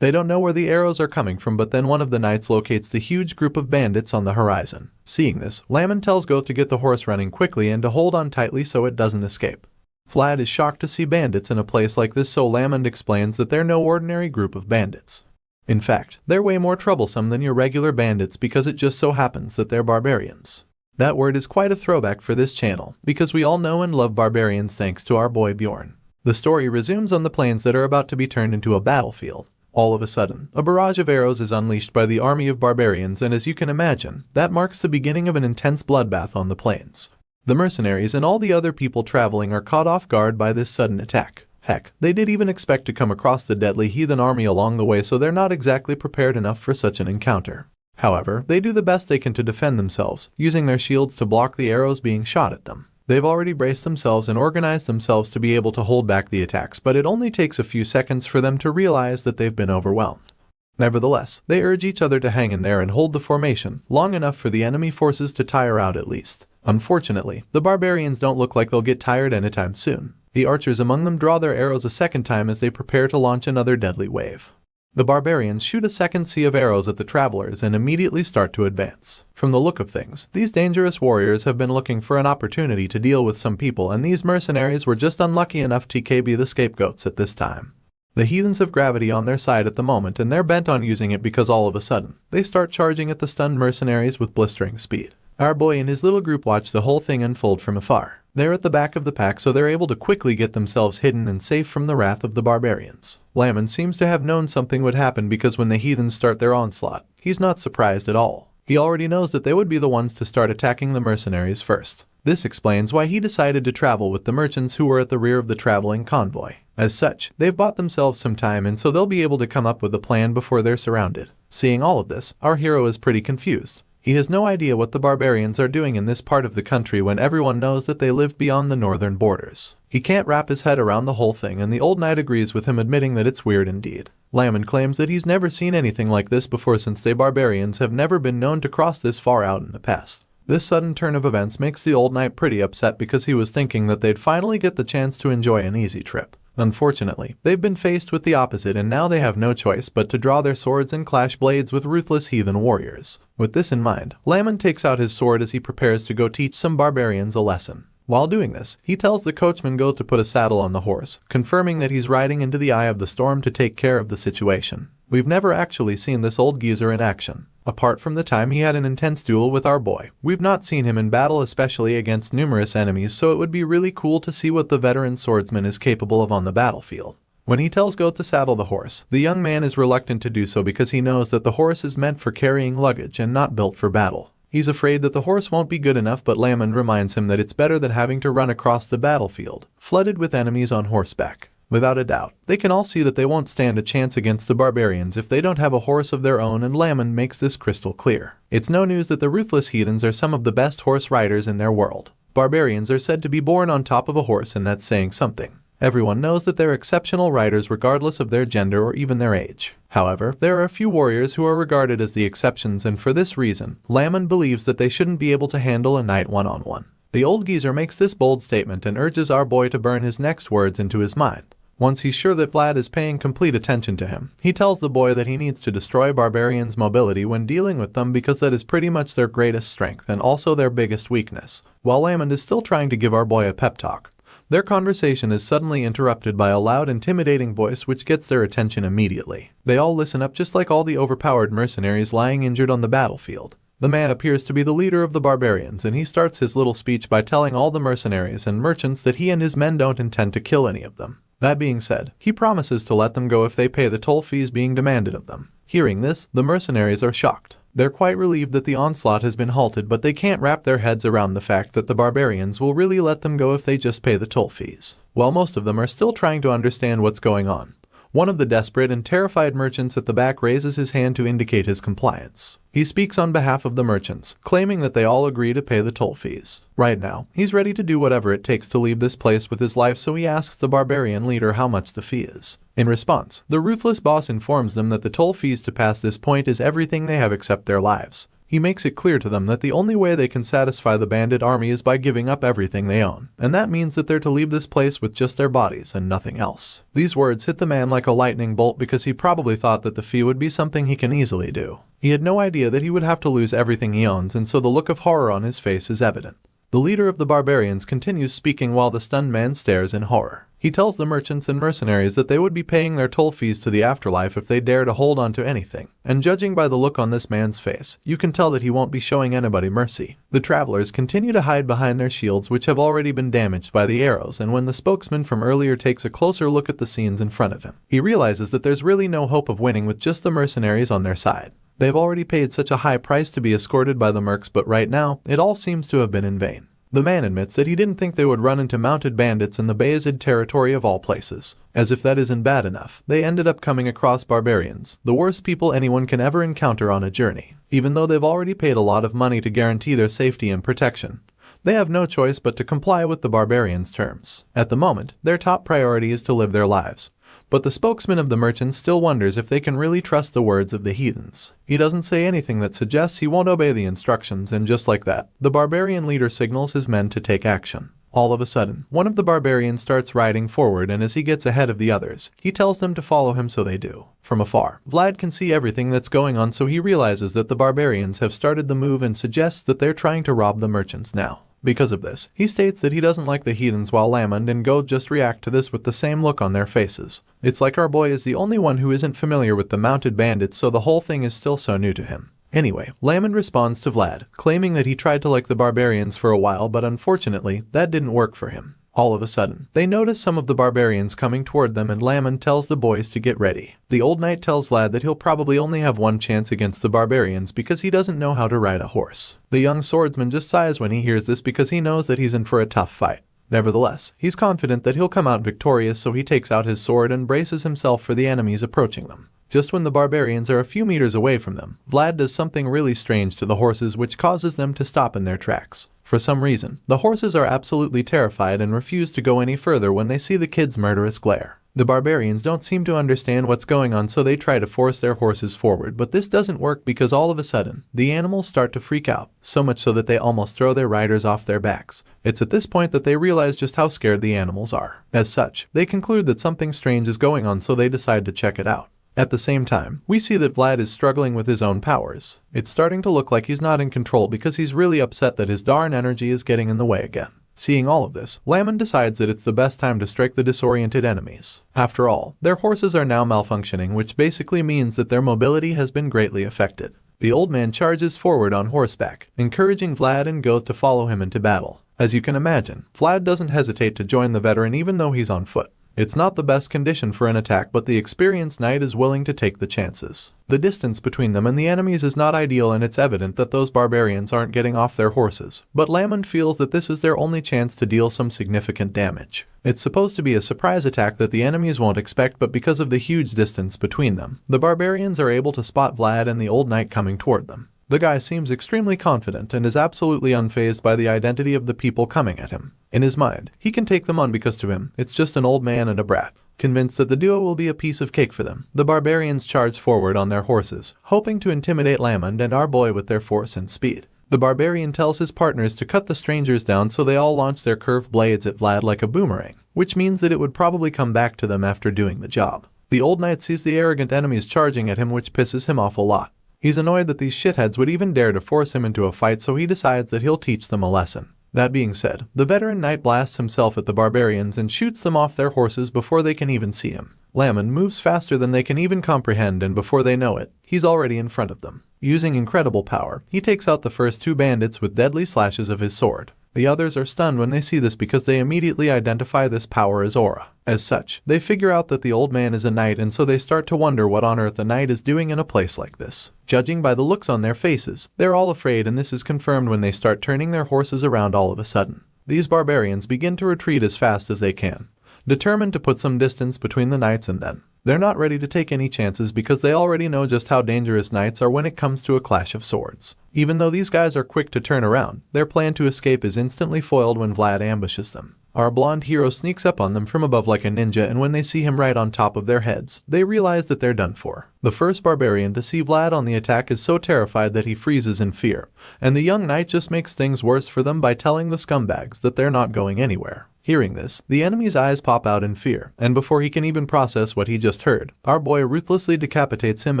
They don't know where the arrows are coming from, but then one of the knights locates the huge group of bandits on the horizon. Seeing this, Lamon tells Goth to get the horse running quickly and to hold on tightly so it doesn't escape. Vlad is shocked to see bandits in a place like this, so Lamon explains that they're no ordinary group of bandits. In fact, they're way more troublesome than your regular bandits because it just so happens that they're barbarians. That word is quite a throwback for this channel, because we all know and love barbarians thanks to our boy Bjorn. The story resumes on the plains that are about to be turned into a battlefield. All of a sudden, a barrage of arrows is unleashed by the army of barbarians, and as you can imagine, that marks the beginning of an intense bloodbath on the plains. The mercenaries and all the other people traveling are caught off guard by this sudden attack. Heck, they did even expect to come across the deadly heathen army along the way, so they're not exactly prepared enough for such an encounter. However, they do the best they can to defend themselves, using their shields to block the arrows being shot at them. They've already braced themselves and organized themselves to be able to hold back the attacks, but it only takes a few seconds for them to realize that they've been overwhelmed. Nevertheless, they urge each other to hang in there and hold the formation long enough for the enemy forces to tire out at least. Unfortunately, the barbarians don't look like they'll get tired anytime soon. The archers among them draw their arrows a second time as they prepare to launch another deadly wave. The barbarians shoot a second sea of arrows at the travelers and immediately start to advance. From the look of things, these dangerous warriors have been looking for an opportunity to deal with some people, and these mercenaries were just unlucky enough to be the scapegoats at this time. The heathens have gravity on their side at the moment, and they're bent on using it because all of a sudden, they start charging at the stunned mercenaries with blistering speed. Our boy and his little group watch the whole thing unfold from afar. They're at the back of the pack, so they're able to quickly get themselves hidden and safe from the wrath of the barbarians. Lamon seems to have known something would happen because when the heathens start their onslaught, he's not surprised at all. He already knows that they would be the ones to start attacking the mercenaries first. This explains why he decided to travel with the merchants who were at the rear of the traveling convoy. As such, they've bought themselves some time, and so they'll be able to come up with a plan before they're surrounded. Seeing all of this, our hero is pretty confused. He has no idea what the barbarians are doing in this part of the country when everyone knows that they live beyond the northern borders. He can't wrap his head around the whole thing, and the old knight agrees with him, admitting that it's weird indeed. Lamon claims that he's never seen anything like this before, since they barbarians have never been known to cross this far out in the past. This sudden turn of events makes the old knight pretty upset because he was thinking that they'd finally get the chance to enjoy an easy trip. Unfortunately, they've been faced with the opposite, and now they have no choice but to draw their swords and clash blades with ruthless heathen warriors. With this in mind, Lamon takes out his sword as he prepares to go teach some barbarians a lesson. While doing this, he tells the coachman Goth to put a saddle on the horse, confirming that he's riding into the eye of the storm to take care of the situation. We've never actually seen this old geezer in action. Apart from the time he had an intense duel with our boy, we've not seen him in battle, especially against numerous enemies, so it would be really cool to see what the veteran swordsman is capable of on the battlefield. When he tells Goth to saddle the horse, the young man is reluctant to do so because he knows that the horse is meant for carrying luggage and not built for battle. He's afraid that the horse won't be good enough, but Lamon reminds him that it's better than having to run across the battlefield, flooded with enemies on horseback. Without a doubt, they can all see that they won't stand a chance against the barbarians if they don't have a horse of their own, and Lamon makes this crystal clear. It's no news that the ruthless heathens are some of the best horse riders in their world. Barbarians are said to be born on top of a horse, and that's saying something. Everyone knows that they're exceptional riders regardless of their gender or even their age. However, there are a few warriors who are regarded as the exceptions, and for this reason, Lamon believes that they shouldn't be able to handle a knight one-on-one. The old geezer makes this bold statement and urges our boy to burn his next words into his mind. Once he's sure that Vlad is paying complete attention to him, he tells the boy that he needs to destroy barbarians' mobility when dealing with them because that is pretty much their greatest strength and also their biggest weakness. While Lamon is still trying to give our boy a pep talk, their conversation is suddenly interrupted by a loud, intimidating voice which gets their attention immediately. They all listen up, just like all the overpowered mercenaries lying injured on the battlefield. The man appears to be the leader of the barbarians, and he starts his little speech by telling all the mercenaries and merchants that he and his men don't intend to kill any of them. That being said, he promises to let them go if they pay the toll fees being demanded of them. Hearing this, the mercenaries are shocked. They're quite relieved that the onslaught has been halted, but they can't wrap their heads around the fact that the barbarians will really let them go if they just pay the toll fees. While most of them are still trying to understand what's going on, one of the desperate and terrified merchants at the back raises his hand to indicate his compliance. He speaks on behalf of the merchants, claiming that they all agree to pay the toll fees. Right now, he's ready to do whatever it takes to leave this place with his life, so he asks the barbarian leader how much the fee is. In response, the ruthless boss informs them that the toll fees to pass this point is everything they have except their lives. He makes it clear to them that the only way they can satisfy the bandit army is by giving up everything they own, and that means that they're to leave this place with just their bodies and nothing else. These words hit the man like a lightning bolt because he probably thought that the fee would be something he can easily do. He had no idea that he would have to lose everything he owns, and so the look of horror on his face is evident. The leader of the barbarians continues speaking while the stunned man stares in horror. He tells the merchants and mercenaries that they would be paying their toll fees to the afterlife if they dare to hold on to anything, and judging by the look on this man's face, you can tell that he won't be showing anybody mercy. The travelers continue to hide behind their shields, which have already been damaged by the arrows, and when the spokesman from earlier takes a closer look at the scenes in front of him, he realizes that there's really no hope of winning with just the mercenaries on their side. They've already paid such a high price to be escorted by the mercs, but right now, it all seems to have been in vain. The man admits that he didn't think they would run into mounted bandits in the Bayezid territory of all places. As if that isn't bad enough, they ended up coming across barbarians, the worst people anyone can ever encounter on a journey. Even though they've already paid a lot of money to guarantee their safety and protection, they have no choice but to comply with the barbarians' terms. At the moment, their top priority is to live their lives. But the spokesman of the merchants still wonders if they can really trust the words of the heathens. He doesn't say anything that suggests he won't obey the instructions, and just like that, the barbarian leader signals his men to take action. All of a sudden, one of the barbarians starts riding forward, and as he gets ahead of the others, he tells them to follow him, so they do. From afar, Vlad can see everything that's going on, so he realizes that the barbarians have started the move and suggests that they're trying to rob the merchants now. Because of this, he states that he doesn't like the heathens, while Lamond and Goth just react to this with the same look on their faces. It's like our boy is the only one who isn't familiar with the mounted bandits, so the whole thing is still so new to him. Anyway, Lamond responds to Vlad, claiming that he tried to like the barbarians for a while, but unfortunately, that didn't work for him. All of a sudden, they notice some of the barbarians coming toward them, and Lamond tells the boys to get ready. The old knight tells Vlad that he'll probably only have one chance against the barbarians because he doesn't know how to ride a horse. The young swordsman just sighs when he hears this because he knows that he's in for a tough fight. Nevertheless, he's confident that he'll come out victorious, so he takes out his sword and braces himself for the enemies approaching them. Just when the barbarians are a few meters away from them, Vlad does something really strange to the horses which causes them to stop in their tracks. For some reason, the horses are absolutely terrified and refuse to go any further when they see the kid's murderous glare. The barbarians don't seem to understand what's going on, so they try to force their horses forward, but this doesn't work because all of a sudden, the animals start to freak out, so much so that they almost throw their riders off their backs. It's at this point that they realize just how scared the animals are. As such, they conclude that something strange is going on, so they decide to check it out. At the same time, we see that Vlad is struggling with his own powers. It's starting to look like he's not in control because he's really upset that his darn energy is getting in the way again. Seeing all of this, Lamond decides that it's the best time to strike the disoriented enemies. After all, their horses are now malfunctioning, which basically means that their mobility has been greatly affected. The old man charges forward on horseback, encouraging Vlad and Goth to follow him into battle. As you can imagine, Vlad doesn't hesitate to join the veteran even though he's on foot. It's not the best condition for an attack, but the experienced knight is willing to take the chances. The distance between them and the enemies is not ideal, and it's evident that those barbarians aren't getting off their horses, but Lamond feels that this is their only chance to deal some significant damage. It's supposed to be a surprise attack that the enemies won't expect, but because of the huge distance between them, the barbarians are able to spot Vlad and the old knight coming toward them. The guy seems extremely confident and is absolutely unfazed by the identity of the people coming at him. In his mind, he can take them on because to him, it's just an old man and a brat. Convinced that the duo will be a piece of cake for them, the barbarians charge forward on their horses, hoping to intimidate Lamond and our boy with their force and speed. The barbarian tells his partners to cut the strangers down, so they all launch their curved blades at Vlad like a boomerang, which means that it would probably come back to them after doing the job. The old knight sees the arrogant enemies charging at him, which pisses him off a lot. He's annoyed that these shitheads would even dare to force him into a fight, so he decides that he'll teach them a lesson. That being said, the veteran knight blasts himself at the barbarians and shoots them off their horses before they can even see him. Lamond moves faster than they can even comprehend, and before they know it, he's already in front of them. Using incredible power, he takes out the first two bandits with deadly slashes of his sword. The others are stunned when they see this because they immediately identify this power as aura. As such, they figure out that the old man is a knight, and so they start to wonder what on earth a knight is doing in a place like this. Judging by the looks on their faces, they're all afraid, and this is confirmed when they start turning their horses around all of a sudden. These barbarians begin to retreat as fast as they can, determined to put some distance between the knights and them. They're not ready to take any chances because they already know just how dangerous knights are when it comes to a clash of swords. Even though these guys are quick to turn around, their plan to escape is instantly foiled when Vlad ambushes them. Our blonde hero sneaks up on them from above like a ninja, and when they see him right on top of their heads, they realize that they're done for. The first barbarian to see Vlad on the attack is so terrified that he freezes in fear, and the young knight just makes things worse for them by telling the scumbags that they're not going anywhere. Hearing this, the enemy's eyes pop out in fear, and before he can even process what he just heard, our boy ruthlessly decapitates him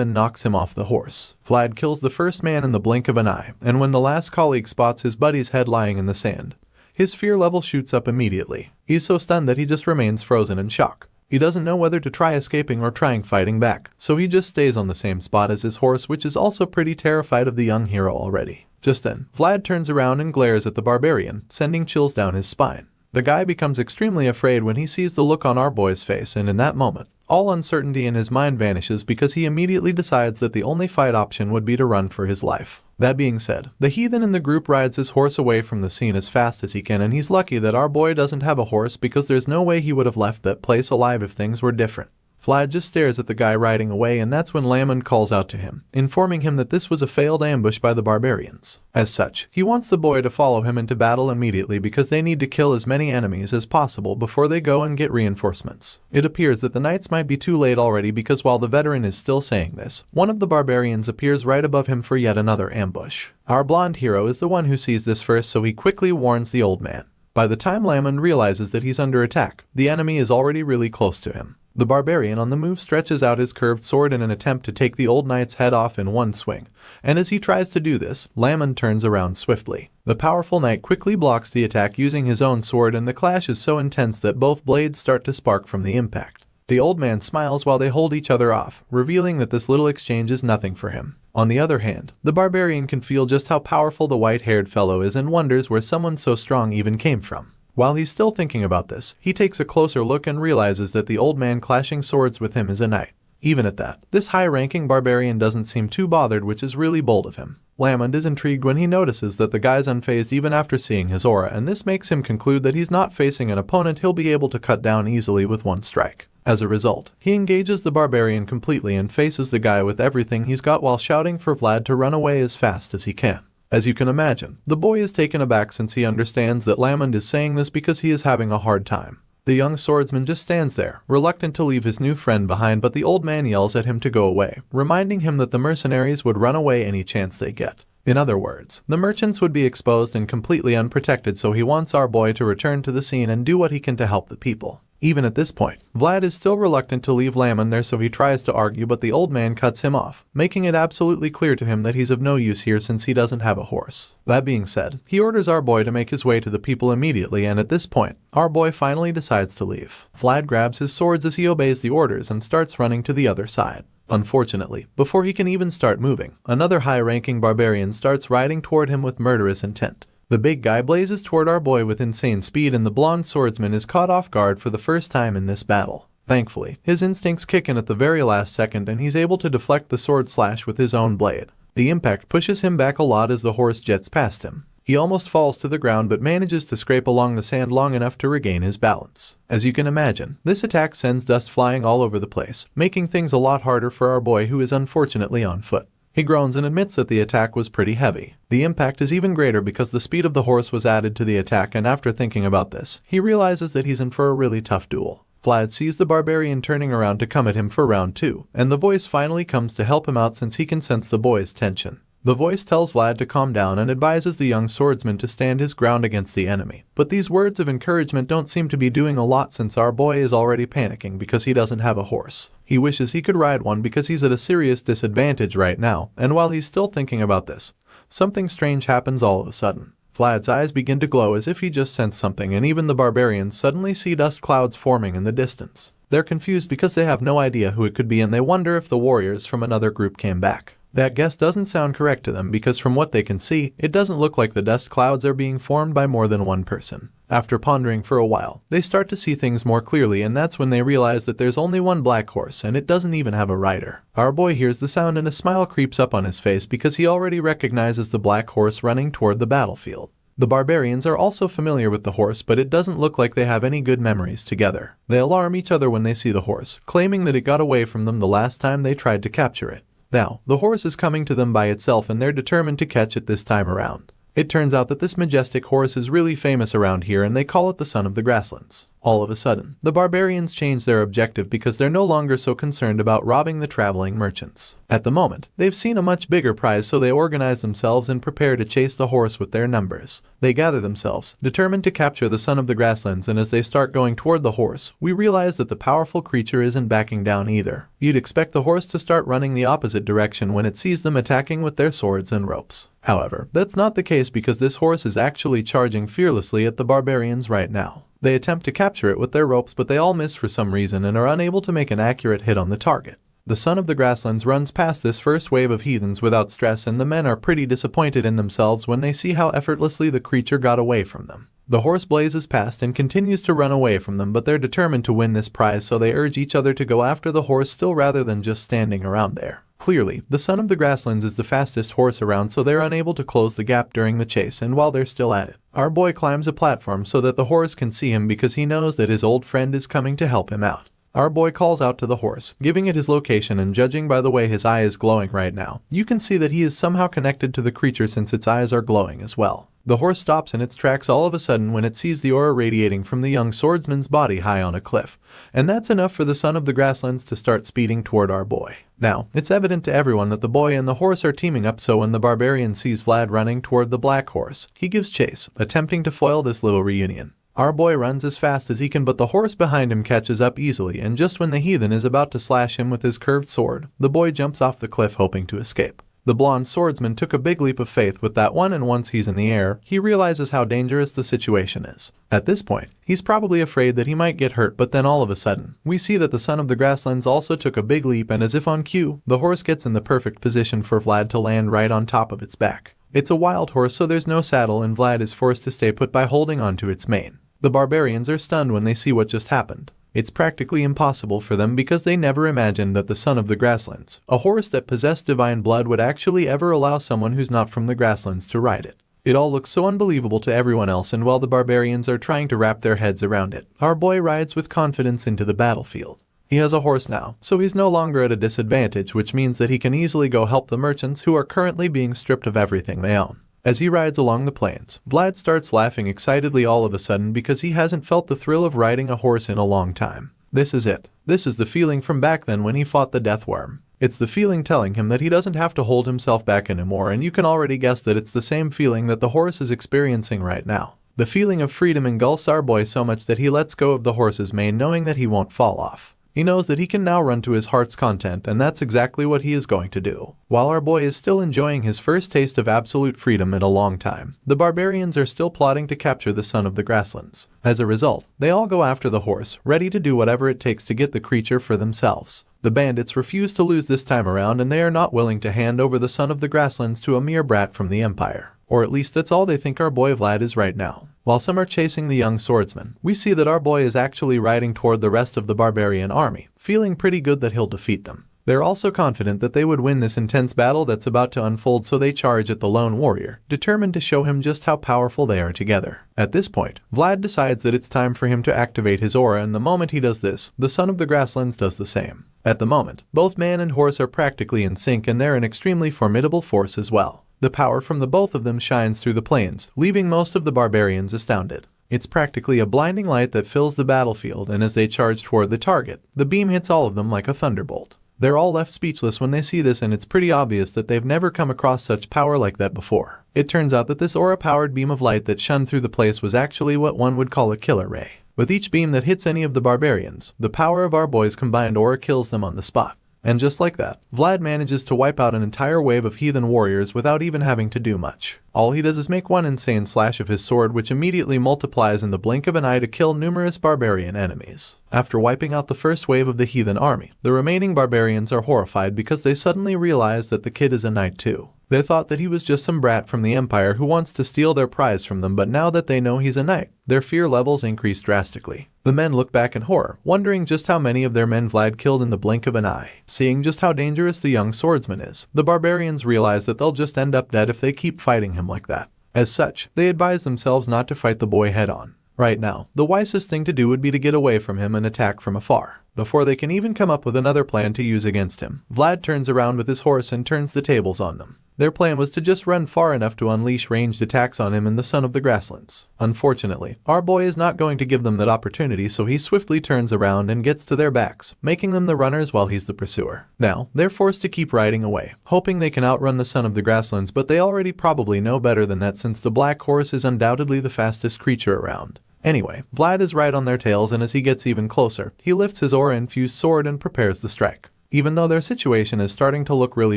and knocks him off the horse. Vlad kills the first man in the blink of an eye, and when the last colleague spots his buddy's head lying in the sand, his fear level shoots up immediately. He's so stunned that he just remains frozen in shock. He doesn't know whether to try escaping or trying fighting back, so he just stays on the same spot as his horse, which is also pretty terrified of the young hero already. Just then, Vlad turns around and glares at the barbarian, sending chills down his spine. The guy becomes extremely afraid when he sees the look on our boy's face, and in that moment, all uncertainty in his mind vanishes because he immediately decides that the only fight option would be to run for his life. That being said, the heathen in the group rides his horse away from the scene as fast as he can, and he's lucky that our boy doesn't have a horse because there's no way he would have left that place alive if things were different. Vlad just stares at the guy riding away, and that's when Lamon calls out to him, informing him that this was a failed ambush by the barbarians. As such, he wants the boy to follow him into battle immediately because they need to kill as many enemies as possible before they go and get reinforcements. It appears that the knights might be too late already because while the veteran is still saying this, one of the barbarians appears right above him for yet another ambush. Our blonde hero is the one who sees this first, so he quickly warns the old man. By the time Lamon realizes that he's under attack, the enemy is already really close to him. The barbarian on the move stretches out his curved sword in an attempt to take the old knight's head off in one swing, and as he tries to do this, Lamon turns around swiftly. The powerful knight quickly blocks the attack using his own sword, and the clash is so intense that both blades start to spark from the impact. The old man smiles while they hold each other off, revealing that this little exchange is nothing for him. On the other hand, the barbarian can feel just how powerful the white-haired fellow is and wonders where someone so strong even came from. While he's still thinking about this, he takes a closer look and realizes that the old man clashing swords with him is a knight. Even at that, this high-ranking barbarian doesn't seem too bothered, which is really bold of him. Lamond is intrigued when he notices that the guy's unfazed even after seeing his aura, and this makes him conclude that he's not facing an opponent he'll be able to cut down easily with one strike. As a result, he engages the barbarian completely and faces the guy with everything he's got while shouting for Vlad to run away as fast as he can. As you can imagine, the boy is taken aback since he understands that Lamond is saying this because he is having a hard time. The young swordsman just stands there, reluctant to leave his new friend behind, but the old man yells at him to go away, reminding him that the mercenaries would run away any chance they get. In other words, the merchants would be exposed and completely unprotected, so he wants our boy to return to the scene and do what he can to help the people. Even at this point, Vlad is still reluctant to leave Lamon there, so he tries to argue, but the old man cuts him off, making it absolutely clear to him that he's of no use here since he doesn't have a horse. That being said, he orders our boy to make his way to the people immediately, and at this point, our boy finally decides to leave. Vlad grabs his swords as he obeys the orders and starts running to the other side. Unfortunately, before he can even start moving, another high-ranking barbarian starts riding toward him with murderous intent. The big guy blazes toward our boy with insane speed, and the blonde swordsman is caught off guard for the first time in this battle. Thankfully, his instincts kick in at the very last second and he's able to deflect the sword slash with his own blade. The impact pushes him back a lot as the horse jets past him. He almost falls to the ground but manages to scrape along the sand long enough to regain his balance. As you can imagine, this attack sends dust flying all over the place, making things a lot harder for our boy, who is unfortunately on foot. He groans and admits that the attack was pretty heavy. The impact is even greater because the speed of the horse was added to the attack, and after thinking about this, he realizes that he's in for a really tough duel. Vlad sees the barbarian turning around to come at him for round 2, and the voice finally comes to help him out since he can sense the boy's tension. The voice tells Vlad to calm down and advises the young swordsman to stand his ground against the enemy. But these words of encouragement don't seem to be doing a lot since our boy is already panicking because he doesn't have a horse. He wishes he could ride one because he's at a serious disadvantage right now, and while he's still thinking about this, something strange happens all of a sudden. Vlad's eyes begin to glow as if he just sensed something, and even the barbarians suddenly see dust clouds forming in the distance. They're confused because they have no idea who it could be, and they wonder if the warriors from another group came back. That guess doesn't sound correct to them because from what they can see, it doesn't look like the dust clouds are being formed by more than one person. After pondering for a while, they start to see things more clearly, and that's when they realize that there's only one black horse and it doesn't even have a rider. Our boy hears the sound and a smile creeps up on his face because he already recognizes the black horse running toward the battlefield. The barbarians are also familiar with the horse, but it doesn't look like they have any good memories together. They alarm each other when they see the horse, claiming that it got away from them the last time they tried to capture it. Now, the horse is coming to them by itself and they're determined to catch it this time around. It turns out that this majestic horse is really famous around here and they call it the Son of the Grasslands. All of a sudden, the barbarians change their objective because they're no longer so concerned about robbing the traveling merchants. At the moment, they've seen a much bigger prize, so they organize themselves and prepare to chase the horse with their numbers. They gather themselves, determined to capture the Son of the Grasslands, and as they start going toward the horse, we realize that the powerful creature isn't backing down either. You'd expect the horse to start running the opposite direction when it sees them attacking with their swords and ropes. However, that's not the case because this horse is actually charging fearlessly at the barbarians right now. They attempt to capture it with their ropes, but they all miss for some reason and are unable to make an accurate hit on the target. The Son of the Grasslands runs past this first wave of heathens without stress, and the men are pretty disappointed in themselves when they see how effortlessly the creature got away from them. The horse blazes past and continues to run away from them, but they're determined to win this prize, so they urge each other to go after the horse still rather than just standing around there. Clearly, the Son of the Grasslands is the fastest horse around, so they're unable to close the gap during the chase, and while they're still at it, our boy climbs a platform so that the horse can see him because he knows that his old friend is coming to help him out. Our boy calls out to the horse, giving it his location, and judging by the way his eye is glowing right now, you can see that he is somehow connected to the creature since its eyes are glowing as well. The horse stops in its tracks all of a sudden when it sees the aura radiating from the young swordsman's body high on a cliff, and that's enough for the Son of the Grasslands to start speeding toward our boy. Now, it's evident to everyone that the boy and the horse are teaming up, so when the barbarian sees Vlad running toward the black horse, he gives chase, attempting to foil this little reunion. Our boy runs as fast as he can, but the horse behind him catches up easily, and just when the heathen is about to slash him with his curved sword, the boy jumps off the cliff hoping to escape. The blonde swordsman took a big leap of faith with that one, and once he's in the air, he realizes how dangerous the situation is. At this point, he's probably afraid that he might get hurt, but then all of a sudden, we see that the Son of the Grasslands also took a big leap, and as if on cue, the horse gets in the perfect position for Vlad to land right on top of its back. It's a wild horse, so there's no saddle, and Vlad is forced to stay put by holding onto its mane. The barbarians are stunned when they see what just happened. It's practically impossible for them because they never imagined that the Son of the Grasslands, a horse that possessed divine blood, would actually ever allow someone who's not from the grasslands to ride it. It all looks so unbelievable to everyone else, and while the barbarians are trying to wrap their heads around it, our boy rides with confidence into the battlefield. He has a horse now, so he's no longer at a disadvantage, which means that he can easily go help the merchants who are currently being stripped of everything they own. As he rides along the plains, Vlad starts laughing excitedly all of a sudden because he hasn't felt the thrill of riding a horse in a long time. This is it. This is the feeling from back then when he fought the death worm. It's the feeling telling him that he doesn't have to hold himself back anymore, and you can already guess that it's the same feeling that the horse is experiencing right now. The feeling of freedom engulfs our boy so much that he lets go of the horse's mane, knowing that he won't fall off. He knows that he can now run to his heart's content, and that's exactly what he is going to do. While our boy is still enjoying his first taste of absolute freedom in a long time, the barbarians are still plotting to capture the Son of the Grasslands. As a result, they all go after the horse, ready to do whatever it takes to get the creature for themselves. The bandits refuse to lose this time around, and they are not willing to hand over the Son of the Grasslands to a mere brat from the Empire. Or at least that's all they think our boy Vlad is right now. While some are chasing the young swordsman, we see that our boy is actually riding toward the rest of the barbarian army, feeling pretty good that he'll defeat them. They're also confident that they would win this intense battle that's about to unfold, so they charge at the lone warrior, determined to show him just how powerful they are together. At this point, Vlad decides that it's time for him to activate his aura, and the moment he does this, the Son of the Grasslands does the same. At the moment, both man and horse are practically in sync, and they're an extremely formidable force as well. The power from the both of them shines through the plains, leaving most of the barbarians astounded. It's practically a blinding light that fills the battlefield, and as they charge toward the target, the beam hits all of them like a thunderbolt. They're all left speechless when they see this, and it's pretty obvious that they've never come across such power like that before. It turns out that this aura-powered beam of light that shone through the place was actually what one would call a killer ray. With each beam that hits any of the barbarians, the power of our boy's combined aura kills them on the spot. And just like that, Vlad manages to wipe out an entire wave of heathen warriors without even having to do much. All he does is make one insane slash of his sword, which immediately multiplies in the blink of an eye to kill numerous barbarian enemies. After wiping out the first wave of the heathen army, the remaining barbarians are horrified because they suddenly realize that the kid is a knight too. They thought that he was just some brat from the Empire who wants to steal their prize from them, but now that they know he's a knight, their fear levels increase drastically. The men look back in horror, wondering just how many of their men Vlad killed in the blink of an eye. Seeing just how dangerous the young swordsman is, the barbarians realize that they'll just end up dead if they keep fighting him like that. As such, they advise themselves not to fight the boy head on. Right now, the wisest thing to do would be to get away from him and attack from afar. before they can even come up with another plan to use against him. Vlad turns around with his horse and turns the tables on them. Their plan was to just run far enough to unleash ranged attacks on him and the son of the grasslands. Unfortunately, our boy is not going to give them that opportunity, so he swiftly turns around and gets to their backs, making them the runners while he's the pursuer. Now, they're forced to keep riding away, hoping they can outrun the son of the grasslands, but they already probably know better than that since the black horse is undoubtedly the fastest creature around. Anyway, Vlad is right on their tails, and as he gets even closer, he lifts his aura-infused sword and prepares the strike. Even though their situation is starting to look really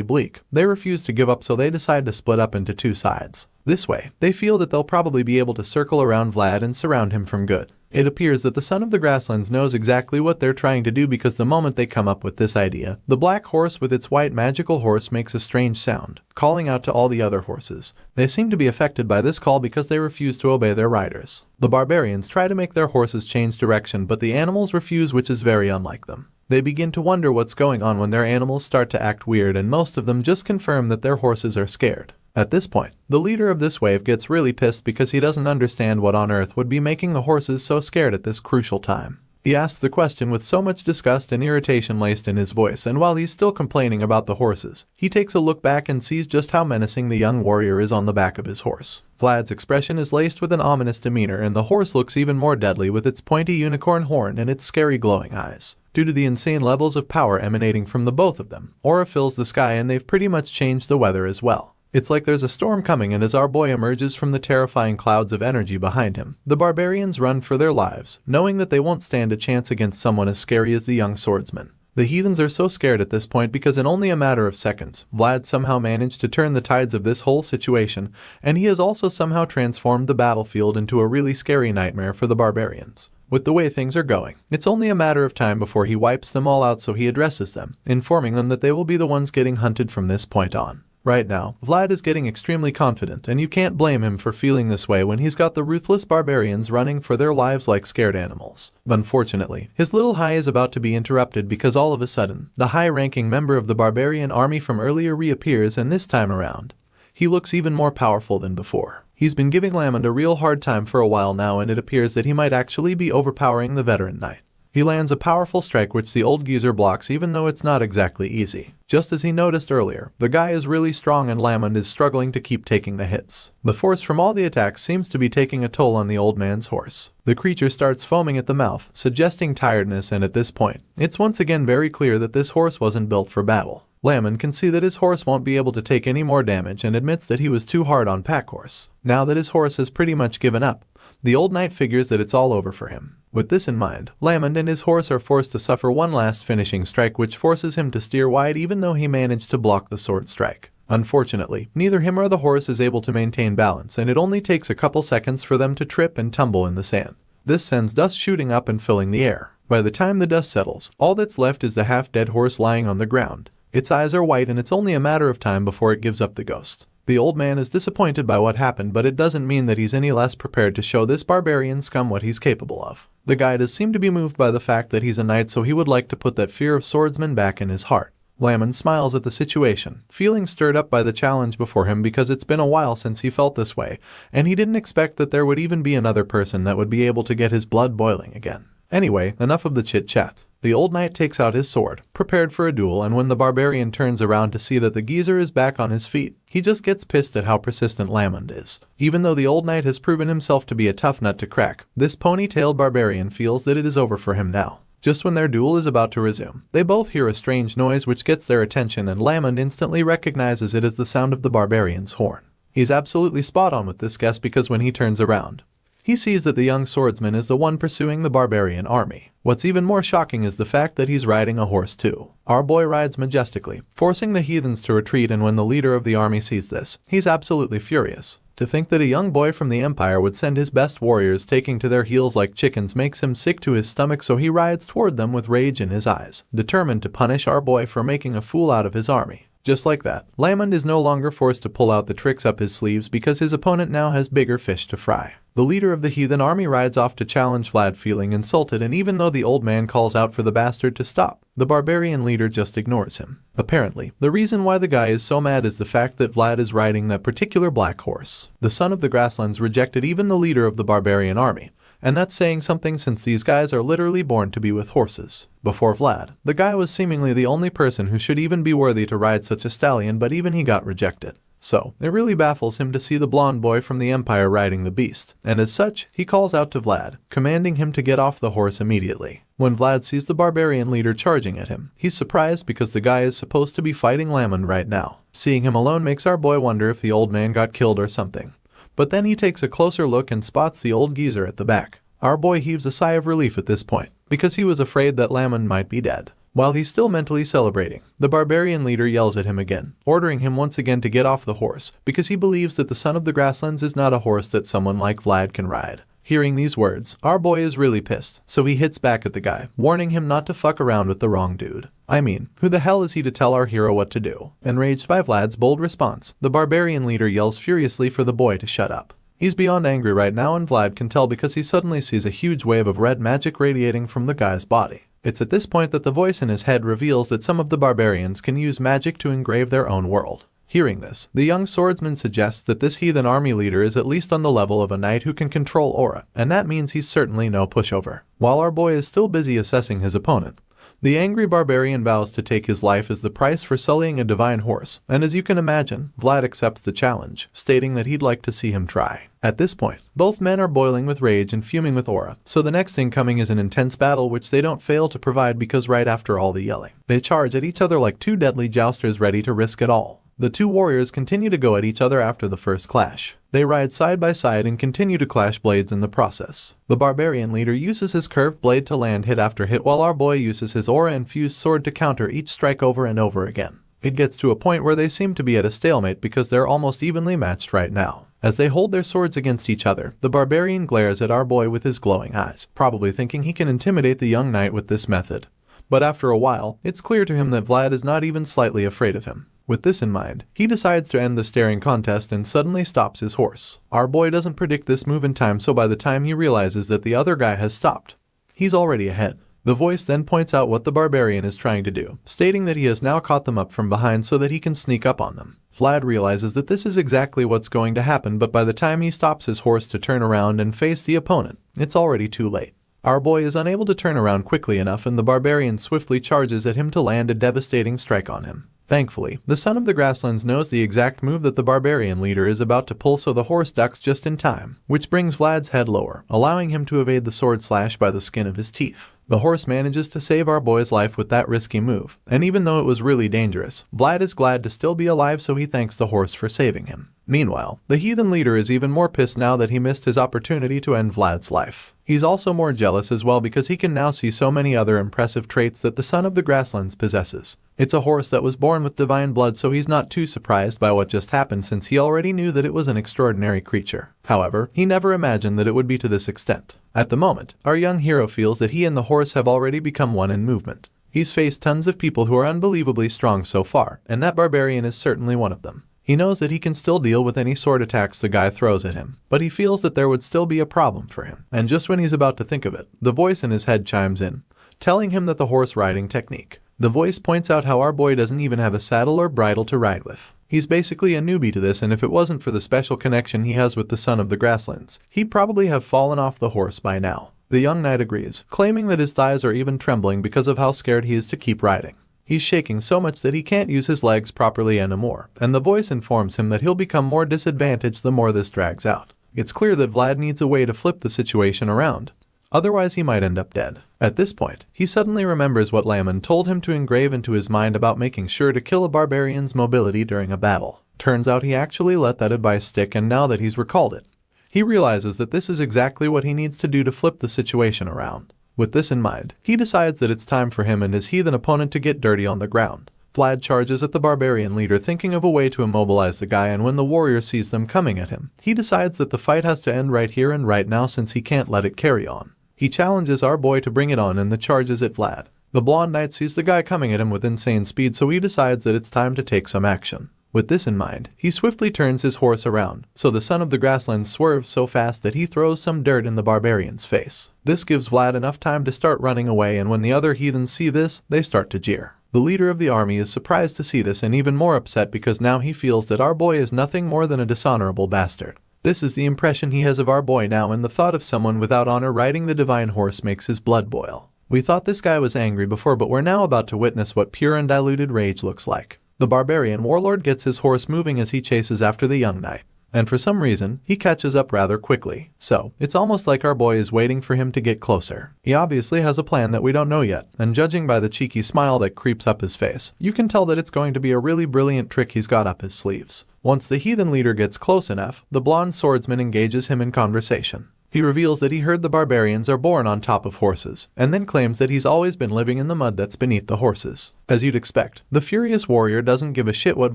bleak, they refuse to give up, so they decide to split up into two sides. This way, they feel that they'll probably be able to circle around Vlad and surround him from good. It appears that the son of the grasslands knows exactly what they're trying to do, because the moment they come up with this idea, the black horse with its white magical horse makes a strange sound, calling out to all the other horses. They seem to be affected by this call because they refuse to obey their riders. The barbarians try to make their horses change direction, but the animals refuse, which is very unlike them. They begin to wonder what's going on when their animals start to act weird, and most of them just confirm that their horses are scared. At this point, the leader of this wave gets really pissed because he doesn't understand what on earth would be making the horses so scared at this crucial time. He asks the question with so much disgust and irritation laced in his voice, and while he's still complaining about the horses, he takes a look back and sees just how menacing the young warrior is on the back of his horse. Vlad's expression is laced with an ominous demeanor, and the horse looks even more deadly with its pointy unicorn horn and its scary glowing eyes. Due to the insane levels of power emanating from the both of them, aura fills the sky, and they've pretty much changed the weather as well. It's like there's a storm coming, and as our boy emerges from the terrifying clouds of energy behind him, the barbarians run for their lives, knowing that they won't stand a chance against someone as scary as the young swordsman. The heathens are so scared at this point because in only a matter of seconds, Vlad somehow managed to turn the tides of this whole situation, and he has also somehow transformed the battlefield into a really scary nightmare for the barbarians. With the way things are going, it's only a matter of time before he wipes them all out, so he addresses them, informing them that they will be the ones getting hunted from this point on. Right now, Vlad is getting extremely confident, and you can't blame him for feeling this way when he's got the ruthless barbarians running for their lives like scared animals. Unfortunately, his little high is about to be interrupted because all of a sudden, the high-ranking member of the barbarian army from earlier reappears, and this time around, he looks even more powerful than before. He's been giving Lamond a real hard time for a while now, and it appears that he might actually be overpowering the veteran knight. He lands a powerful strike which the old geezer blocks, even though it's not exactly easy. Just as he noticed earlier, the guy is really strong and Lamond is struggling to keep taking the hits. The force from all the attacks seems to be taking a toll on the old man's horse. The creature starts foaming at the mouth, suggesting tiredness, and at this point, it's once again very clear that this horse wasn't built for battle. Lamond can see that his horse won't be able to take any more damage and admits that he was too hard on Packhorse. Now that his horse has pretty much given up, the old knight figures that it's all over for him. With this in mind, Lamond and his horse are forced to suffer one last finishing strike which forces him to steer wide even though he managed to block the sword strike. Unfortunately, neither him or the horse is able to maintain balance, and it only takes a couple seconds for them to trip and tumble in the sand. This sends dust shooting up and filling the air. By the time the dust settles, all that's left is the half-dead horse lying on the ground. Its eyes are white, and it's only a matter of time before it gives up the ghost. The old man is disappointed by what happened, but it doesn't mean that he's any less prepared to show this barbarian scum what he's capable of. The guy does seem to be moved by the fact that he's a knight, so he would like to put that fear of swordsmen back in his heart. Lamond smiles at the situation, feeling stirred up by the challenge before him because it's been a while since he felt this way, and he didn't expect that there would even be another person that would be able to get his blood boiling again. Anyway, enough of the chit-chat. The old knight takes out his sword, prepared for a duel, and when the barbarian turns around to see that the geezer is back on his feet, he just gets pissed at how persistent Lamond is. Even though the old knight has proven himself to be a tough nut to crack, this pony-tailed barbarian feels that it is over for him now. Just when their duel is about to resume, they both hear a strange noise which gets their attention, and Lamond instantly recognizes it as the sound of the barbarian's horn. He's absolutely spot on with this guess because when he turns around, he sees that the young swordsman is the one pursuing the barbarian army. What's even more shocking is the fact that he's riding a horse too. Our boy rides majestically, forcing the heathens to retreat, and when the leader of the army sees this, he's absolutely furious. To think that a young boy from the Empire would send his best warriors taking to their heels like chickens makes him sick to his stomach, so he rides toward them with rage in his eyes, determined to punish our boy for making a fool out of his army. Just like that, Lamond is no longer forced to pull out the tricks up his sleeves because his opponent now has bigger fish to fry. The leader of the heathen army rides off to challenge Vlad, feeling insulted, and even though the old man calls out for the bastard to stop, the barbarian leader just ignores him. Apparently, the reason why the guy is so mad is the fact that Vlad is riding that particular black horse. The son of the grasslands rejected even the leader of the barbarian army, And that's saying something since these guys are literally born to be with horses. Before Vlad, the guy was seemingly the only person who should even be worthy to ride such a stallion, but even he got rejected. So, it really baffles him to see the blonde boy from the Empire riding the beast, and as such, he calls out to Vlad, commanding him to get off the horse immediately. When Vlad sees the barbarian leader charging at him, he's surprised because the guy is supposed to be fighting Lamond right now. Seeing him alone makes our boy wonder if the old man got killed or something. But then he takes a closer look and spots the old geezer at the back. Our boy heaves a sigh of relief at this point, because he was afraid that Lamond might be dead. While he's still mentally celebrating, the barbarian leader yells at him again, ordering him once again to get off the horse, because he believes that the son of the grasslands is not a horse that someone like Vlad can ride. Hearing these words, our boy is really pissed, so he hits back at the guy, warning him not to fuck around with the wrong dude. I mean, who the hell is he to tell our hero what to do? Enraged by Vlad's bold response, the barbarian leader yells furiously for the boy to shut up. He's beyond angry right now, and Vlad can tell because he suddenly sees a huge wave of red magic radiating from the guy's body. It's at this point that the voice in his head reveals that some of the barbarians can use magic to engrave their own world. Hearing this, the young swordsman suggests that this heathen army leader is at least on the level of a knight who can control aura, and that means he's certainly no pushover. While our boy is still busy assessing his opponent, the angry barbarian vows to take his life as the price for sullying a divine horse, and as you can imagine, Vlad accepts the challenge, stating that he'd like to see him try. At this point, both men are boiling with rage and fuming with aura, so the next thing coming is an intense battle which they don't fail to provide because right after all the yelling, they charge at each other like two deadly jousters ready to risk it all. The two warriors continue to go at each other after the first clash. They ride side by side and continue to clash blades in the process. The barbarian leader uses his curved blade to land hit after hit, while our boy uses his aura-infused sword to counter each strike over and over again. It gets to a point where they seem to be at a stalemate because they're almost evenly matched right now. As they hold their swords against each other, the barbarian glares at our boy with his glowing eyes, probably thinking he can intimidate the young knight with this method. But after a while, it's clear to him that Vlad is not even slightly afraid of him. With this in mind, he decides to end the staring contest and suddenly stops his horse. Our boy doesn't predict this move in time, so by the time he realizes that the other guy has stopped, he's already ahead. The voice then points out what the barbarian is trying to do, stating that he has now caught them up from behind so that he can sneak up on them. Vlad realizes that this is exactly what's going to happen, but by the time he stops his horse to turn around and face the opponent, it's already too late. Our boy is unable to turn around quickly enough, and the barbarian swiftly charges at him to land a devastating strike on him. Thankfully, the son of the grasslands knows the exact move that the barbarian leader is about to pull, so the horse ducks just in time, which brings Vlad's head lower, allowing him to evade the sword slash by the skin of his teeth. The horse manages to save our boy's life with that risky move, and even though it was really dangerous, Vlad is glad to still be alive, so he thanks the horse for saving him. Meanwhile, the heathen leader is even more pissed now that he missed his opportunity to end Vlad's life. He's also more jealous as well because he can now see so many other impressive traits that the son of the grasslands possesses. It's a horse that was born with divine blood, so he's not too surprised by what just happened since he already knew that it was an extraordinary creature. However, he never imagined that it would be to this extent. At the moment, our young hero feels that he and the horse have already become one in movement. He's faced tons of people who are unbelievably strong so far, and that barbarian is certainly one of them. He knows that he can still deal with any sword attacks the guy throws at him, but he feels that there would still be a problem for him. And just when he's about to think of it, the voice in his head chimes in, telling him that the horse riding technique. The voice points out how our boy doesn't even have a saddle or bridle to ride with. He's basically a newbie to this, and if it wasn't for the special connection he has with the son of the grasslands, he'd probably have fallen off the horse by now. The young knight agrees, claiming that his thighs are even trembling because of how scared he is to keep riding. He's shaking so much that he can't use his legs properly anymore, and the voice informs him that he'll become more disadvantaged the more this drags out. It's clear that Vlad needs a way to flip the situation around. Otherwise he might end up dead. At this point, he suddenly remembers what Lamond told him to engrave into his mind about making sure to kill a barbarian's mobility during a battle. Turns out he actually let that advice stick, and now that he's recalled it, he realizes that this is exactly what he needs to do to flip the situation around. With this in mind, he decides that it's time for him and his heathen opponent to get dirty on the ground. Vlad charges at the barbarian leader, thinking of a way to immobilize the guy, and when the warrior sees them coming at him, he decides that the fight has to end right here and right now since he can't let it carry on. He challenges our boy to bring it on, and the charges at Vlad. The blonde knight sees the guy coming at him with insane speed, so he decides that it's time to take some action. With this in mind, he swiftly turns his horse around, so the son of the grasslands swerves so fast that he throws some dirt in the barbarian's face. This gives Vlad enough time to start running away, and when the other heathens see this, they start to jeer. The leader of the army is surprised to see this and even more upset because now he feels that our boy is nothing more than a dishonorable bastard. This is the impression he has of our boy now, and the thought of someone without honor riding the divine horse makes his blood boil. We thought this guy was angry before, but we're now about to witness what pure undiluted rage looks like. The barbarian warlord gets his horse moving as he chases after the young knight. And for some reason, he catches up rather quickly. So, it's almost like our boy is waiting for him to get closer. He obviously has a plan that we don't know yet, and judging by the cheeky smile that creeps up his face, you can tell that it's going to be a really brilliant trick he's got up his sleeves. Once the heathen leader gets close enough, the blonde swordsman engages him in conversation. He reveals that he heard the barbarians are born on top of horses, and then claims that he's always been living in the mud that's beneath the horses. As you'd expect, the furious warrior doesn't give a shit what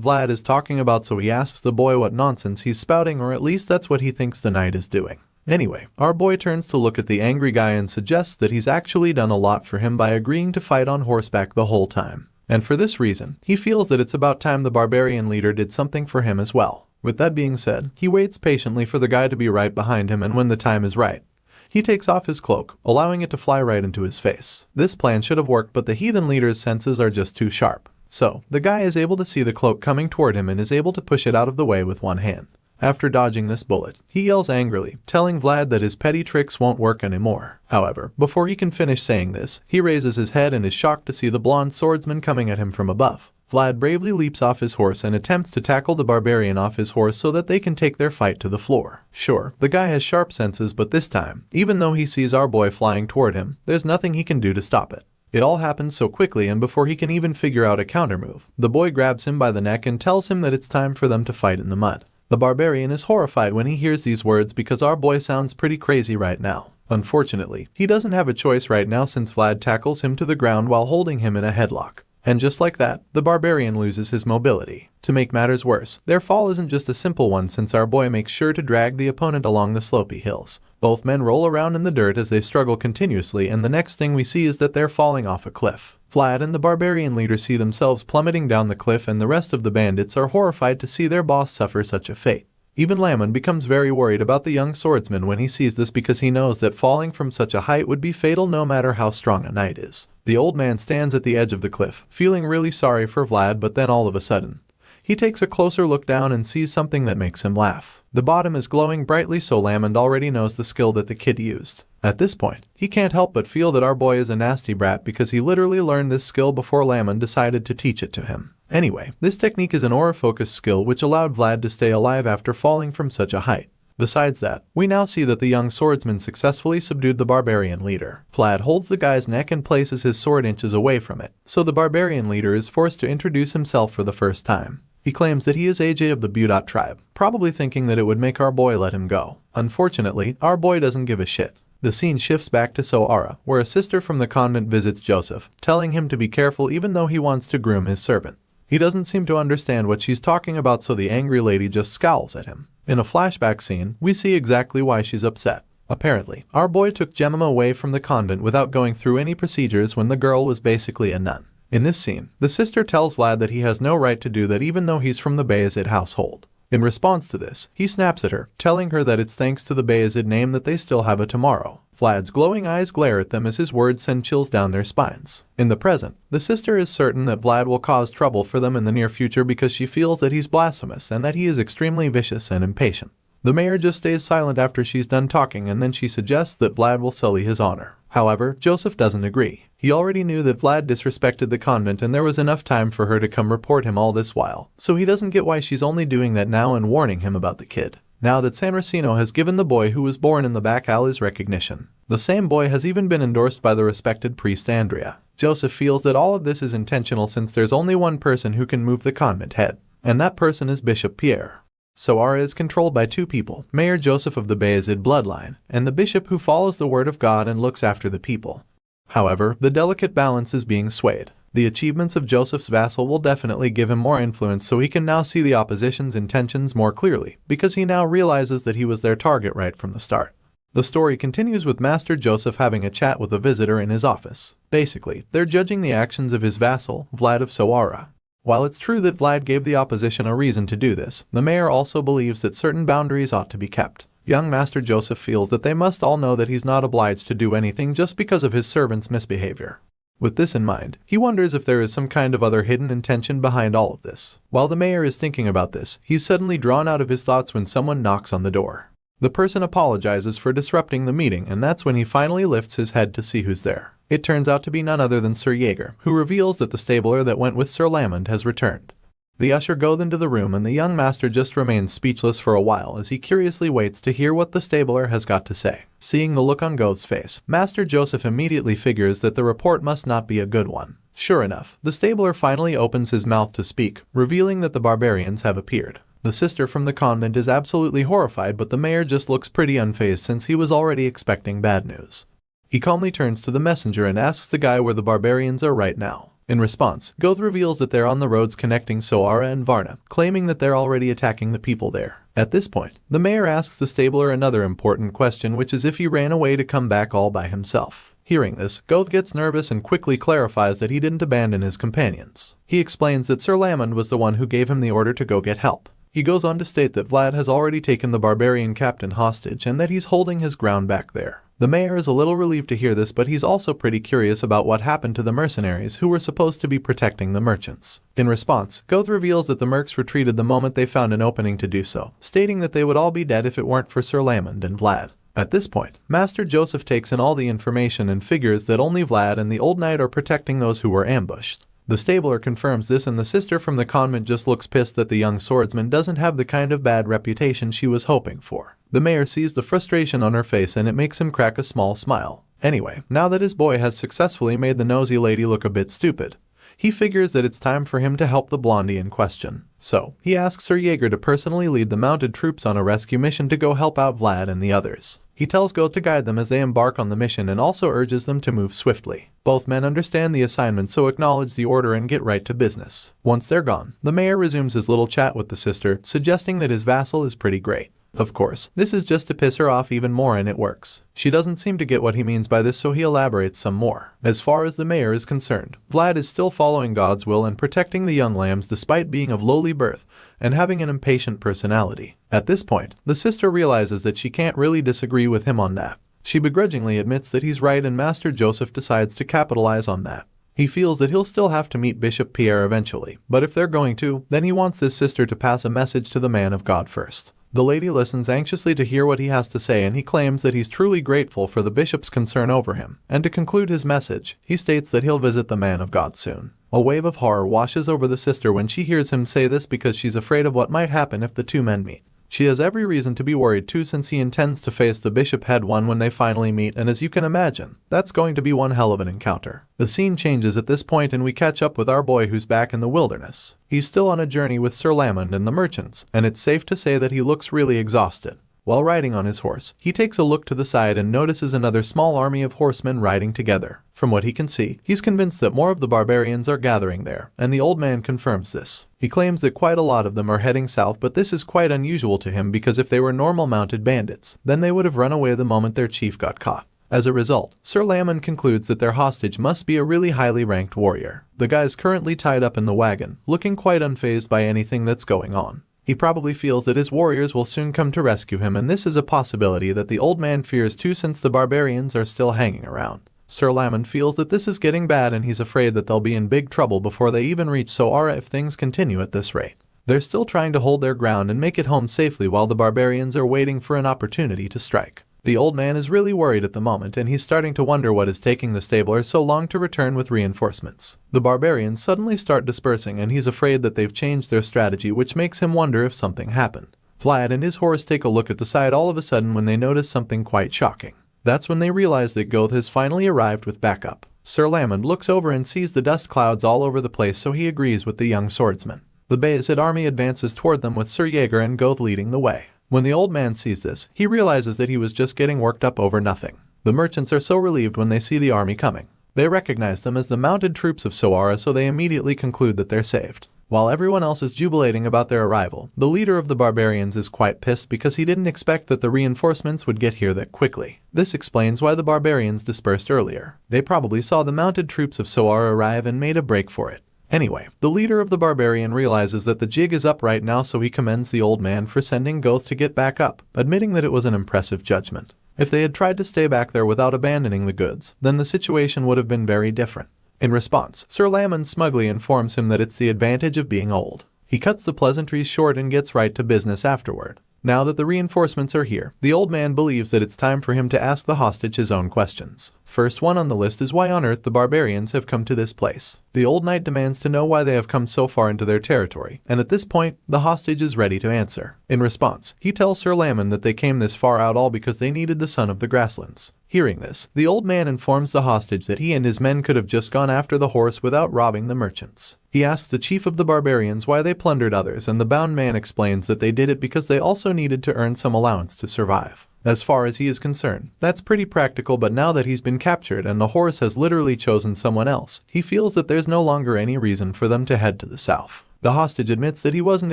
Vlad is talking about, so he asks the boy what nonsense he's spouting, or at least that's what he thinks the knight is doing. Anyway, our boy turns to look at the angry guy and suggests that he's actually done a lot for him by agreeing to fight on horseback the whole time. And for this reason, he feels that it's about time the barbarian leader did something for him as well. With that being said, he waits patiently for the guy to be right behind him, and when the time is right, he takes off his cloak, allowing it to fly right into his face. This plan should have worked, but the heathen leader's senses are just too sharp. So, the guy is able to see the cloak coming toward him and is able to push it out of the way with one hand. After dodging this bullet, he yells angrily, telling Vlad that his petty tricks won't work anymore. However, before he can finish saying this, he raises his head and is shocked to see the blonde swordsman coming at him from above. Vlad bravely leaps off his horse and attempts to tackle the barbarian off his horse so that they can take their fight to the floor. Sure, the guy has sharp senses, but this time, even though he sees our boy flying toward him, there's nothing he can do to stop it. It all happens so quickly, and before he can even figure out a countermove, the boy grabs him by the neck and tells him that it's time for them to fight in the mud. The barbarian is horrified when he hears these words because our boy sounds pretty crazy right now. Unfortunately, he doesn't have a choice right now since Vlad tackles him to the ground while holding him in a headlock. And just like that, the barbarian loses his mobility. To make matters worse, their fall isn't just a simple one since our boy makes sure to drag the opponent along the slopey hills. Both men roll around in the dirt as they struggle continuously, and the next thing we see is that they're falling off a cliff. Vlad and the barbarian leader see themselves plummeting down the cliff, and the rest of the bandits are horrified to see their boss suffer such a fate. Even Laman becomes very worried about the young swordsman when he sees this because he knows that falling from such a height would be fatal no matter how strong a knight is. The old man stands at the edge of the cliff, feeling really sorry for Vlad, but then all of a sudden, he takes a closer look down and sees something that makes him laugh. The bottom is glowing brightly, so Laman already knows the skill that the kid used. At this point, he can't help but feel that our boy is a nasty brat because he literally learned this skill before Laman decided to teach it to him. Anyway, this technique is an aura-focused skill which allowed Vlad to stay alive after falling from such a height. Besides that, we now see that the young swordsman successfully subdued the barbarian leader. Vlad holds the guy's neck and places his sword inches away from it, so the barbarian leader is forced to introduce himself for the first time. He claims that he is AJ of the Budot tribe, probably thinking that it would make our boy let him go. Unfortunately, our boy doesn't give a shit. The scene shifts back to Sara, where a sister from the convent visits Joseph, telling him to be careful even though he wants to groom his servant. He doesn't seem to understand what she's talking about, so the angry lady just scowls at him. In a flashback scene, we see exactly why she's upset. Apparently, our boy took Jemima away from the convent without going through any procedures when the girl was basically a nun. In this scene, the sister tells Vlad that he has no right to do that even though he's from the Bayezid household. In response to this, he snaps at her, telling her that it's thanks to the Bayezid name that they still have a tomorrow. Vlad's glowing eyes glare at them as his words send chills down their spines. In the present, the sister is certain that Vlad will cause trouble for them in the near future because she feels that he's blasphemous and that he is extremely vicious and impatient. The mayor just stays silent after she's done talking, and then she suggests that Vlad will sully his honor. However, Joseph doesn't agree. He already knew that Vlad disrespected the convent and there was enough time for her to come report him all this while, so he doesn't get why she's only doing that now and warning him about the kid. Now that San Racino has given the boy who was born in the back alleys recognition, the same boy has even been endorsed by the respected priest Andrea. Joseph feels that all of this is intentional since there's only one person who can move the convent head, and that person is Bishop Pierre. Sara is controlled by two people, Mayor Joseph of the Bayezid bloodline, and the bishop who follows the word of God and looks after the people. However, the delicate balance is being swayed. The achievements of Joseph's vassal will definitely give him more influence, so he can now see the opposition's intentions more clearly, because he now realizes that he was their target right from the start. The story continues with Master Joseph having a chat with a visitor in his office. Basically, they're judging the actions of his vassal, Vlad of Sara. While it's true that Vlad gave the opposition a reason to do this, the mayor also believes that certain boundaries ought to be kept. Young Master Joseph feels that they must all know that he's not obliged to do anything just because of his servant's misbehavior. With this in mind, he wonders if there is some kind of other hidden intention behind all of this. While the mayor is thinking about this, he's suddenly drawn out of his thoughts when someone knocks on the door. The person apologizes for disrupting the meeting, and that's when he finally lifts his head to see who's there. It turns out to be none other than Sir Jaeger, who reveals that the stabler that went with Sir Lamond has returned. The usher goes into the room and the young master just remains speechless for a while as he curiously waits to hear what the stabler has got to say. Seeing the look on Goth's face, Master Joseph immediately figures that the report must not be a good one. Sure enough, the stabler finally opens his mouth to speak, revealing that the barbarians have appeared. The sister from the convent is absolutely horrified, but the mayor just looks pretty unfazed since he was already expecting bad news. He calmly turns to the messenger and asks the guy where the barbarians are right now. In response, Goth reveals that they're on the roads connecting Sara and Varna, claiming that they're already attacking the people there. At this point, the mayor asks the stabler another important question, which is if he ran away to come back all by himself. Hearing this, Goth gets nervous and quickly clarifies that he didn't abandon his companions. He explains that Sir Lamond was the one who gave him the order to go get help. He goes on to state that Vlad has already taken the barbarian captain hostage and that he's holding his ground back there. The mayor is a little relieved to hear this, but he's also pretty curious about what happened to the mercenaries who were supposed to be protecting the merchants. In response, Goth reveals that the mercs retreated the moment they found an opening to do so, stating that they would all be dead if it weren't for Sir Lamond and Vlad. At this point, Master Joseph takes in all the information and figures that only Vlad and the old knight are protecting those who were ambushed. The stabler confirms this, and the sister from the convent just looks pissed that the young swordsman doesn't have the kind of bad reputation she was hoping for. The mayor sees the frustration on her face and it makes him crack a small smile. Anyway, now that his boy has successfully made the nosy lady look a bit stupid, he figures that it's time for him to help the blondie in question. So, he asks Sir Jaeger to personally lead the mounted troops on a rescue mission to go help out Vlad and the others. He tells Goth to guide them as they embark on the mission and also urges them to move swiftly. Both men understand the assignment, so acknowledge the order and get right to business. Once they're gone, the mayor resumes his little chat with the sister, suggesting that his vassal is pretty great. Of course, this is just to piss her off even more, and it works. She doesn't seem to get what he means by this, so he elaborates some more. As far as the mayor is concerned, Vlad is still following God's will and protecting the young lambs despite being of lowly birth and having an impatient personality. At this point, the sister realizes that she can't really disagree with him on that. She begrudgingly admits that he's right, and Master Joseph decides to capitalize on that. He feels that he'll still have to meet Bishop Pierre eventually, but if they're going to, then he wants this sister to pass a message to the man of God first. The lady listens anxiously to hear what he has to say, and he claims that he's truly grateful for the bishop's concern over him. And to conclude his message, he states that he'll visit the man of God soon. A wave of horror washes over the sister when she hears him say this, because she's afraid of what might happen if the two men meet. She has every reason to be worried too, since he intends to face the bishop head-on when they finally meet, and as you can imagine, that's going to be one hell of an encounter. The scene changes at this point and we catch up with our boy who's back in the wilderness. He's still on a journey with Sir Lamond and the merchants, and it's safe to say that he looks really exhausted. While riding on his horse, he takes a look to the side and notices another small army of horsemen riding together. From what he can see, he's convinced that more of the barbarians are gathering there, and the old man confirms this. He claims that quite a lot of them are heading south, but this is quite unusual to him because if they were normal mounted bandits, then they would have run away the moment their chief got caught. As a result, Sir Lamond concludes that their hostage must be a really highly ranked warrior. The guy's currently tied up in the wagon, looking quite unfazed by anything that's going on. He probably feels that his warriors will soon come to rescue him, and this is a possibility that the old man fears too, since the barbarians are still hanging around. Sir Lamond feels that this is getting bad, and he's afraid that they'll be in big trouble before they even reach Sara if things continue at this rate. They're still trying to hold their ground and make it home safely while the barbarians are waiting for an opportunity to strike. The old man is really worried at the moment, and he's starting to wonder what is taking the stabler so long to return with reinforcements. The barbarians suddenly start dispersing, and he's afraid that they've changed their strategy, which makes him wonder if something happened. Vlad and his horse take a look at the side all of a sudden when they notice something quite shocking. That's when they realize that Goth has finally arrived with backup. Sir Lamond looks over and sees the dust clouds all over the place, so he agrees with the young swordsman. The Bayezid army advances toward them with Sir Jaeger and Goth leading the way. When the old man sees this, he realizes that he was just getting worked up over nothing. The merchants are so relieved when they see the army coming. They recognize them as the mounted troops of Sara, so they immediately conclude that they're saved. While everyone else is jubilating about their arrival, the leader of the barbarians is quite pissed because he didn't expect that the reinforcements would get here that quickly. This explains why the barbarians dispersed earlier. They probably saw the mounted troops of Sara arrive and made a break for it. Anyway, the leader of the barbarian realizes that the jig is up right now, so he commends the old man for sending Goth to get back up, admitting that it was an impressive judgment. If they had tried to stay back there without abandoning the goods, then the situation would have been very different. In response, Sir Lamon smugly informs him that it's the advantage of being old. He cuts the pleasantries short and gets right to business afterward. Now that the reinforcements are here, the old man believes that it's time for him to ask the hostage his own questions. First one on the list is why on earth the barbarians have come to this place. The old knight demands to know why they have come so far into their territory, and at this point, the hostage is ready to answer. In response, he tells Sir Lamon that they came this far out all because they needed the son of the grasslands. Hearing this, the old man informs the hostage that he and his men could have just gone after the horse without robbing the merchants. He asks the chief of the barbarians why they plundered others, and the bound man explains that they did it because they also needed to earn some allowance to survive. As far as he is concerned, that's pretty practical, but now that he's been captured and the horse has literally chosen someone else, he feels that there's no longer any reason for them to head to the south. The hostage admits that he wasn't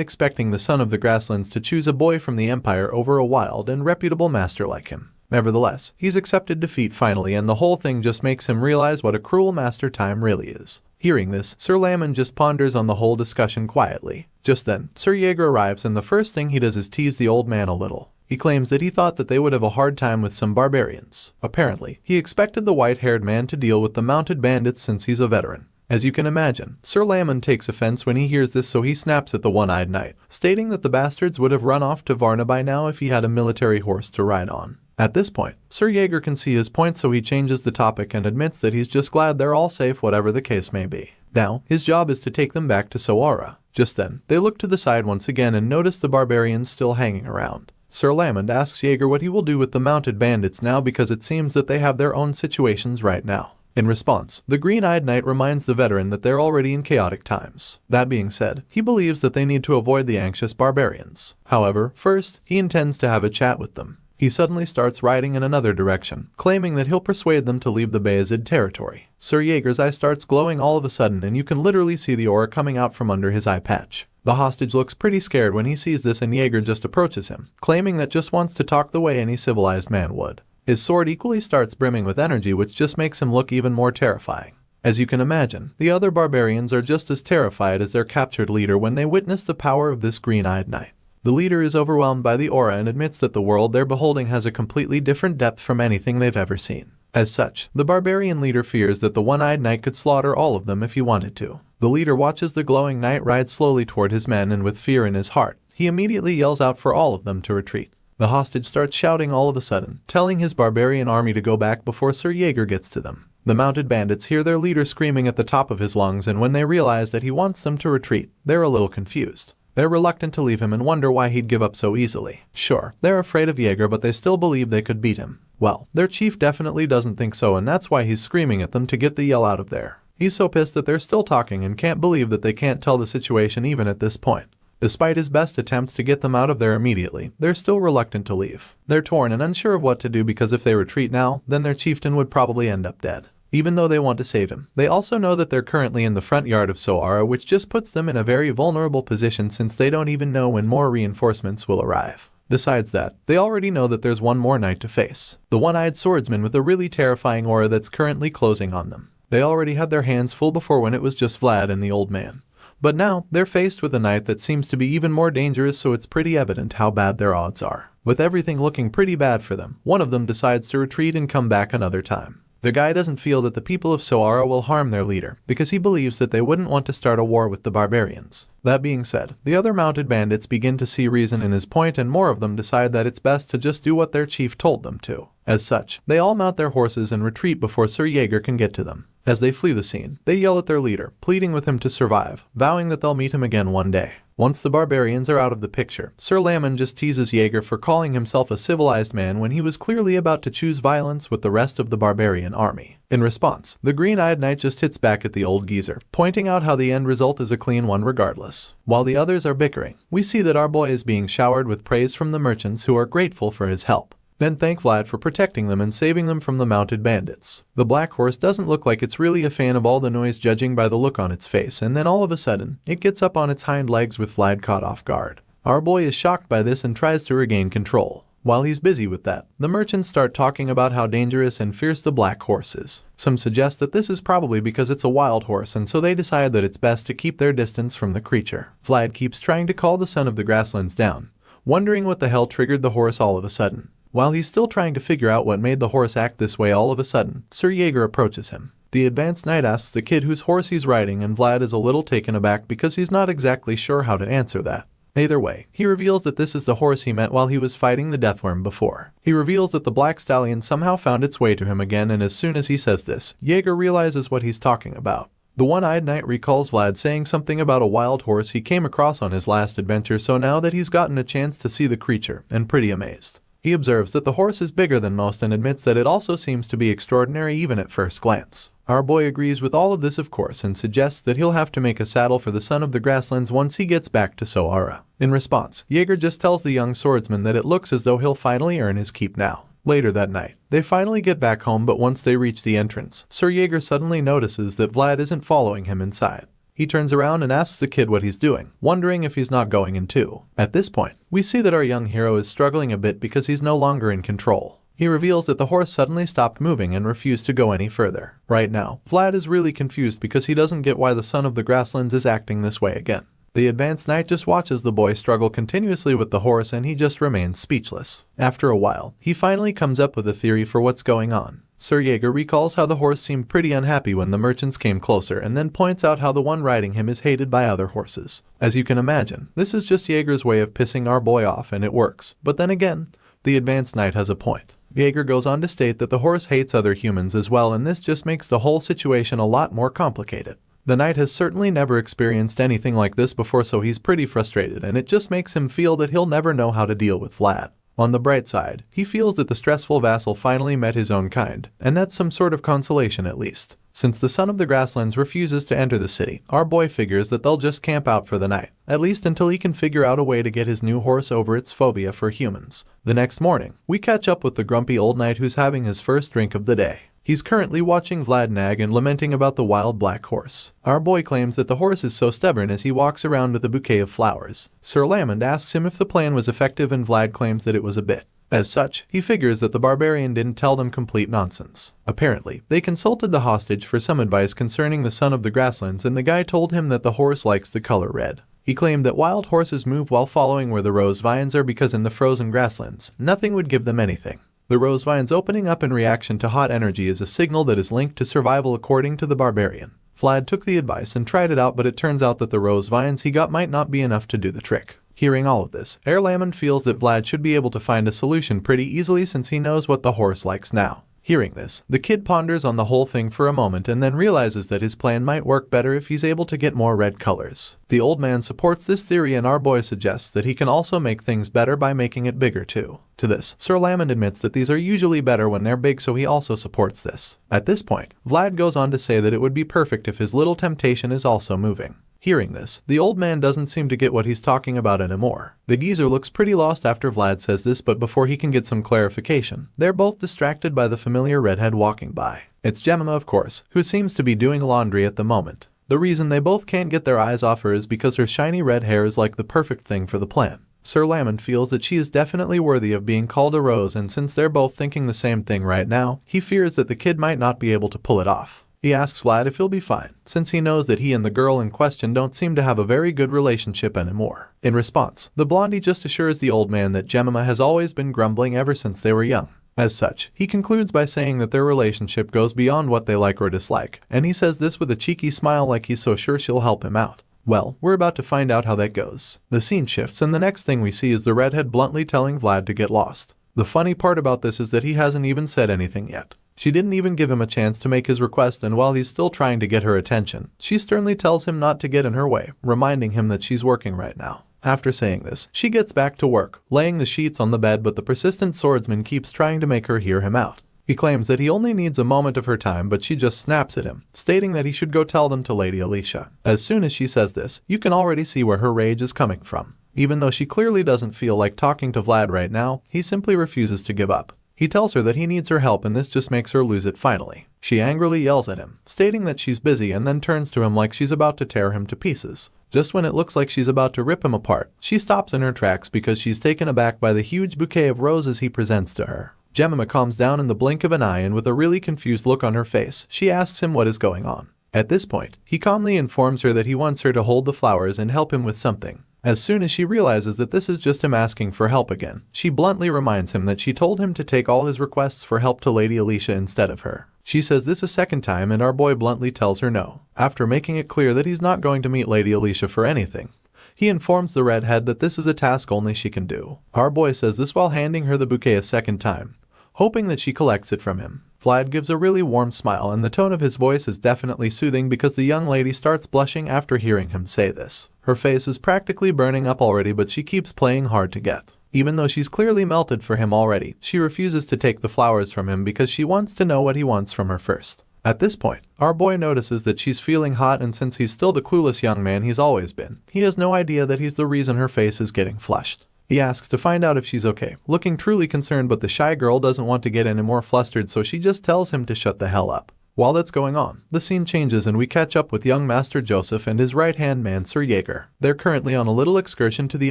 expecting the son of the grasslands to choose a boy from the empire over a wild and reputable master like him. Nevertheless, he's accepted defeat finally, and the whole thing just makes him realize what a cruel master time really is. Hearing this, Sir Lamon just ponders on the whole discussion quietly. Just then, Sir Jaeger arrives, and the first thing he does is tease the old man a little. He claims that he thought that they would have a hard time with some barbarians. Apparently, he expected the white-haired man to deal with the mounted bandits since he's a veteran. As you can imagine, Sir Lamon takes offense when he hears this, so he snaps at the one-eyed knight, stating that the bastards would have run off to Varna by now if he had a military horse to ride on. At this point, Sir Jaeger can see his point, so he changes the topic and admits that he's just glad they're all safe, whatever the case may be. Now, his job is to take them back to Sara. Just then, they look to the side once again and notice the barbarians still hanging around. Sir Lamon asks Jaeger what he will do with the mounted bandits now, because it seems that they have their own situations right now. In response, the green-eyed knight reminds the veteran that they're already in chaotic times. That being said, he believes that they need to avoid the anxious barbarians. However, first, he intends to have a chat with them. He suddenly starts riding in another direction, claiming that he'll persuade them to leave the Bayezid territory. Sir Jaeger's eye starts glowing all of a sudden, and you can literally see the aura coming out from under his eye patch. The hostage looks pretty scared when he sees this, and Jaeger just approaches him, claiming that just wants to talk the way any civilized man would. His sword equally starts brimming with energy, which just makes him look even more terrifying. As you can imagine, the other barbarians are just as terrified as their captured leader when they witness the power of this green-eyed knight. The leader is overwhelmed by the aura and admits that the world they're beholding has a completely different depth from anything they've ever seen. As such, the barbarian leader fears that the one-eyed knight could slaughter all of them if he wanted to. The leader watches the glowing knight ride slowly toward his men, and with fear in his heart, he immediately yells out for all of them to retreat. The hostage starts shouting all of a sudden, telling his barbarian army to go back before Sir Jaeger gets to them. The mounted bandits hear their leader screaming at the top of his lungs, and when they realize that he wants them to retreat, they're a little confused. They're reluctant to leave him and wonder why he'd give up so easily. Sure, they're afraid of Jaeger, but they still believe they could beat him. Well, their chief definitely doesn't think so, and that's why he's screaming at them to get the yell out of there. He's so pissed that they're still talking and can't believe that they can't tell the situation even at this point. Despite his best attempts to get them out of there immediately, they're still reluctant to leave. They're torn and unsure of what to do, because if they retreat now, then their chieftain would probably end up dead. Even though they want to save him, they also know that they're currently in the front yard of Sara, which just puts them in a very vulnerable position since they don't even know when more reinforcements will arrive. Besides that, they already know that there's one more knight to face, the one-eyed swordsman with a really terrifying aura that's currently closing on them. They already had their hands full before when it was just Vlad and the old man. But now, they're faced with a knight that seems to be even more dangerous, so it's pretty evident how bad their odds are. With everything looking pretty bad for them, one of them decides to retreat and come back another time. The guy doesn't feel that the people of Sara will harm their leader, because he believes that they wouldn't want to start a war with the barbarians. That being said, the other mounted bandits begin to see reason in his point, and more of them decide that it's best to just do what their chief told them to. As such, they all mount their horses and retreat before Sir Jaeger can get to them. As they flee the scene, they yell at their leader, pleading with him to survive, vowing that they'll meet him again one day. Once the barbarians are out of the picture, Sir Lamon just teases Jaeger for calling himself a civilized man when he was clearly about to choose violence with the rest of the barbarian army. In response, the green-eyed knight just hits back at the old geezer, pointing out how the end result is a clean one regardless. While the others are bickering, we see that our boy is being showered with praise from the merchants, who are grateful for his help. Then thank Vlad for protecting them and saving them from the mounted bandits. The black horse doesn't look like it's really a fan of all the noise, judging by the look on its face, and then all of a sudden, it gets up on its hind legs with Vlad caught off guard. Our boy is shocked by this and tries to regain control. While he's busy with that, the merchants start talking about how dangerous and fierce the black horse is. Some suggest that this is probably because it's a wild horse, and so they decide that it's best to keep their distance from the creature. Vlad keeps trying to call the son of the grasslands down, wondering what the hell triggered the horse all of a sudden. While he's still trying to figure out what made the horse act this way all of a sudden, Sir Jaeger approaches him. The advanced knight asks the kid whose horse he's riding, and Vlad is a little taken aback because he's not exactly sure how to answer that. Either way, he reveals that this is the horse he met while he was fighting the deathworm before. He reveals that the black stallion somehow found its way to him again, and as soon as he says this, Jaeger realizes what he's talking about. The one-eyed knight recalls Vlad saying something about a wild horse he came across on his last adventure, so now that he's gotten a chance to see the creature, and pretty amazed. He observes that the horse is bigger than most and admits that it also seems to be extraordinary even at first glance. Our boy agrees with all of this of course and suggests that he'll have to make a saddle for the son of the grasslands once he gets back to Sara. In response, Jaeger just tells the young swordsman that it looks as though he'll finally earn his keep now. Later that night, they finally get back home, but once they reach the entrance, Sir Jaeger suddenly notices that Vlad isn't following him inside. He turns around and asks the kid what he's doing, wondering if he's not going in too. At this point, we see that our young hero is struggling a bit because he's no longer in control. He reveals that the horse suddenly stopped moving and refused to go any further. Right now, Vlad is really confused because he doesn't get why the son of the grasslands is acting this way again. The advanced knight just watches the boy struggle continuously with the horse and he just remains speechless. After a while, he finally comes up with a theory for what's going on. Sir Jaeger recalls how the horse seemed pretty unhappy when the merchants came closer and then points out how the one riding him is hated by other horses. As you can imagine, this is just Jaeger's way of pissing our boy off and it works. But then again, the advanced knight has a point. Jaeger goes on to state that the horse hates other humans as well, and this just makes the whole situation a lot more complicated. The knight has certainly never experienced anything like this before, so he's pretty frustrated, and it just makes him feel that he'll never know how to deal with Vlad. On the bright side, he feels that the stressful vassal finally met his own kind, and that's some sort of consolation at least. Since the son of the grasslands refuses to enter the city, our boy figures that they'll just camp out for the night, at least until he can figure out a way to get his new horse over its phobia for humans. The next morning, we catch up with the grumpy old knight who's having his first drink of the day. He's currently watching Vlad nag and lamenting about the wild black horse. Our boy claims that the horse is so stubborn as he walks around with a bouquet of flowers. Sir Lamond asks him if the plan was effective and Vlad claims that it was a bit. As such, he figures that the barbarian didn't tell them complete nonsense. Apparently, they consulted the hostage for some advice concerning the son of the grasslands, and the guy told him that the horse likes the color red. He claimed that wild horses move while following where the rose vines are because in the frozen grasslands, nothing would give them anything. The rose vines opening up in reaction to hot energy is a signal that is linked to survival according to the barbarian. Vlad took the advice and tried it out, but it turns out that the rose vines he got might not be enough to do the trick. Hearing all of this, Sir Lamond feels that Vlad should be able to find a solution pretty easily since he knows what the horse likes now. Hearing this, the kid ponders on the whole thing for a moment and then realizes that his plan might work better if he's able to get more red colors. The old man supports this theory and our boy suggests that he can also make things better by making it bigger too. To this, Sir Lamond admits that these are usually better when they're big, so he also supports this. At this point, Vlad goes on to say that it would be perfect if his little temptation is also moving. Hearing this, the old man doesn't seem to get what he's talking about anymore. The geezer looks pretty lost after Vlad says this, but before he can get some clarification, they're both distracted by the familiar redhead walking by. It's Jemima, of course, who seems to be doing laundry at the moment. The reason they both can't get their eyes off her is because her shiny red hair is like the perfect thing for the plan. Sir Lamond feels that she is definitely worthy of being called a rose, and since they're both thinking the same thing right now, he fears that the kid might not be able to pull it off. He asks Vlad if he'll be fine, since he knows that he and the girl in question don't seem to have a very good relationship anymore. In response, the blondie just assures the old man that Jemima has always been grumbling ever since they were young. As such, he concludes by saying that their relationship goes beyond what they like or dislike, and he says this with a cheeky smile like he's so sure she'll help him out. Well, we're about to find out how that goes. The scene shifts and the next thing we see is the redhead bluntly telling Vlad to get lost. The funny part about this is that he hasn't even said anything yet. She didn't even give him a chance to make his request, and while he's still trying to get her attention, she sternly tells him not to get in her way, reminding him that she's working right now. After saying this, she gets back to work, laying the sheets on the bed, but the persistent swordsman keeps trying to make her hear him out. He claims that he only needs a moment of her time, but she just snaps at him, stating that he should go tell them to Lady Alicia. As soon as she says this, you can already see where her rage is coming from. Even though she clearly doesn't feel like talking to Vlad right now, he simply refuses to give up. He tells her that he needs her help, and this just makes her lose it finally. She angrily yells at him, stating that she's busy, and then turns to him like she's about to tear him to pieces. Just when it looks like she's about to rip him apart, she stops in her tracks because she's taken aback by the huge bouquet of roses he presents to her. Jemima calms down in the blink of an eye, and with a really confused look on her face, she asks him what is going on. At this point, he calmly informs her that he wants her to hold the flowers and help him with something. As soon as she realizes that this is just him asking for help again, she bluntly reminds him that she told him to take all his requests for help to Lady Alicia instead of her. She says this a second time and our boy bluntly tells her no. After making it clear that he's not going to meet Lady Alicia for anything, he informs the redhead that this is a task only she can do. Our boy says this while handing her the bouquet a second time, hoping that she collects it from him. Vlad gives a really warm smile and the tone of his voice is definitely soothing because the young lady starts blushing after hearing him say this. Her face is practically burning up already, but she keeps playing hard to get. Even though she's clearly melted for him already, she refuses to take the flowers from him because she wants to know what he wants from her first. At this point, our boy notices that she's feeling hot, and since he's still the clueless young man he's always been, he has no idea that he's the reason her face is getting flushed. He asks to find out if she's okay, looking truly concerned, but the shy girl doesn't want to get any more flustered, so she just tells him to shut the hell up. While that's going on, the scene changes and we catch up with young Master Joseph and his right-hand man Sir Jaeger. They're currently on a little excursion to the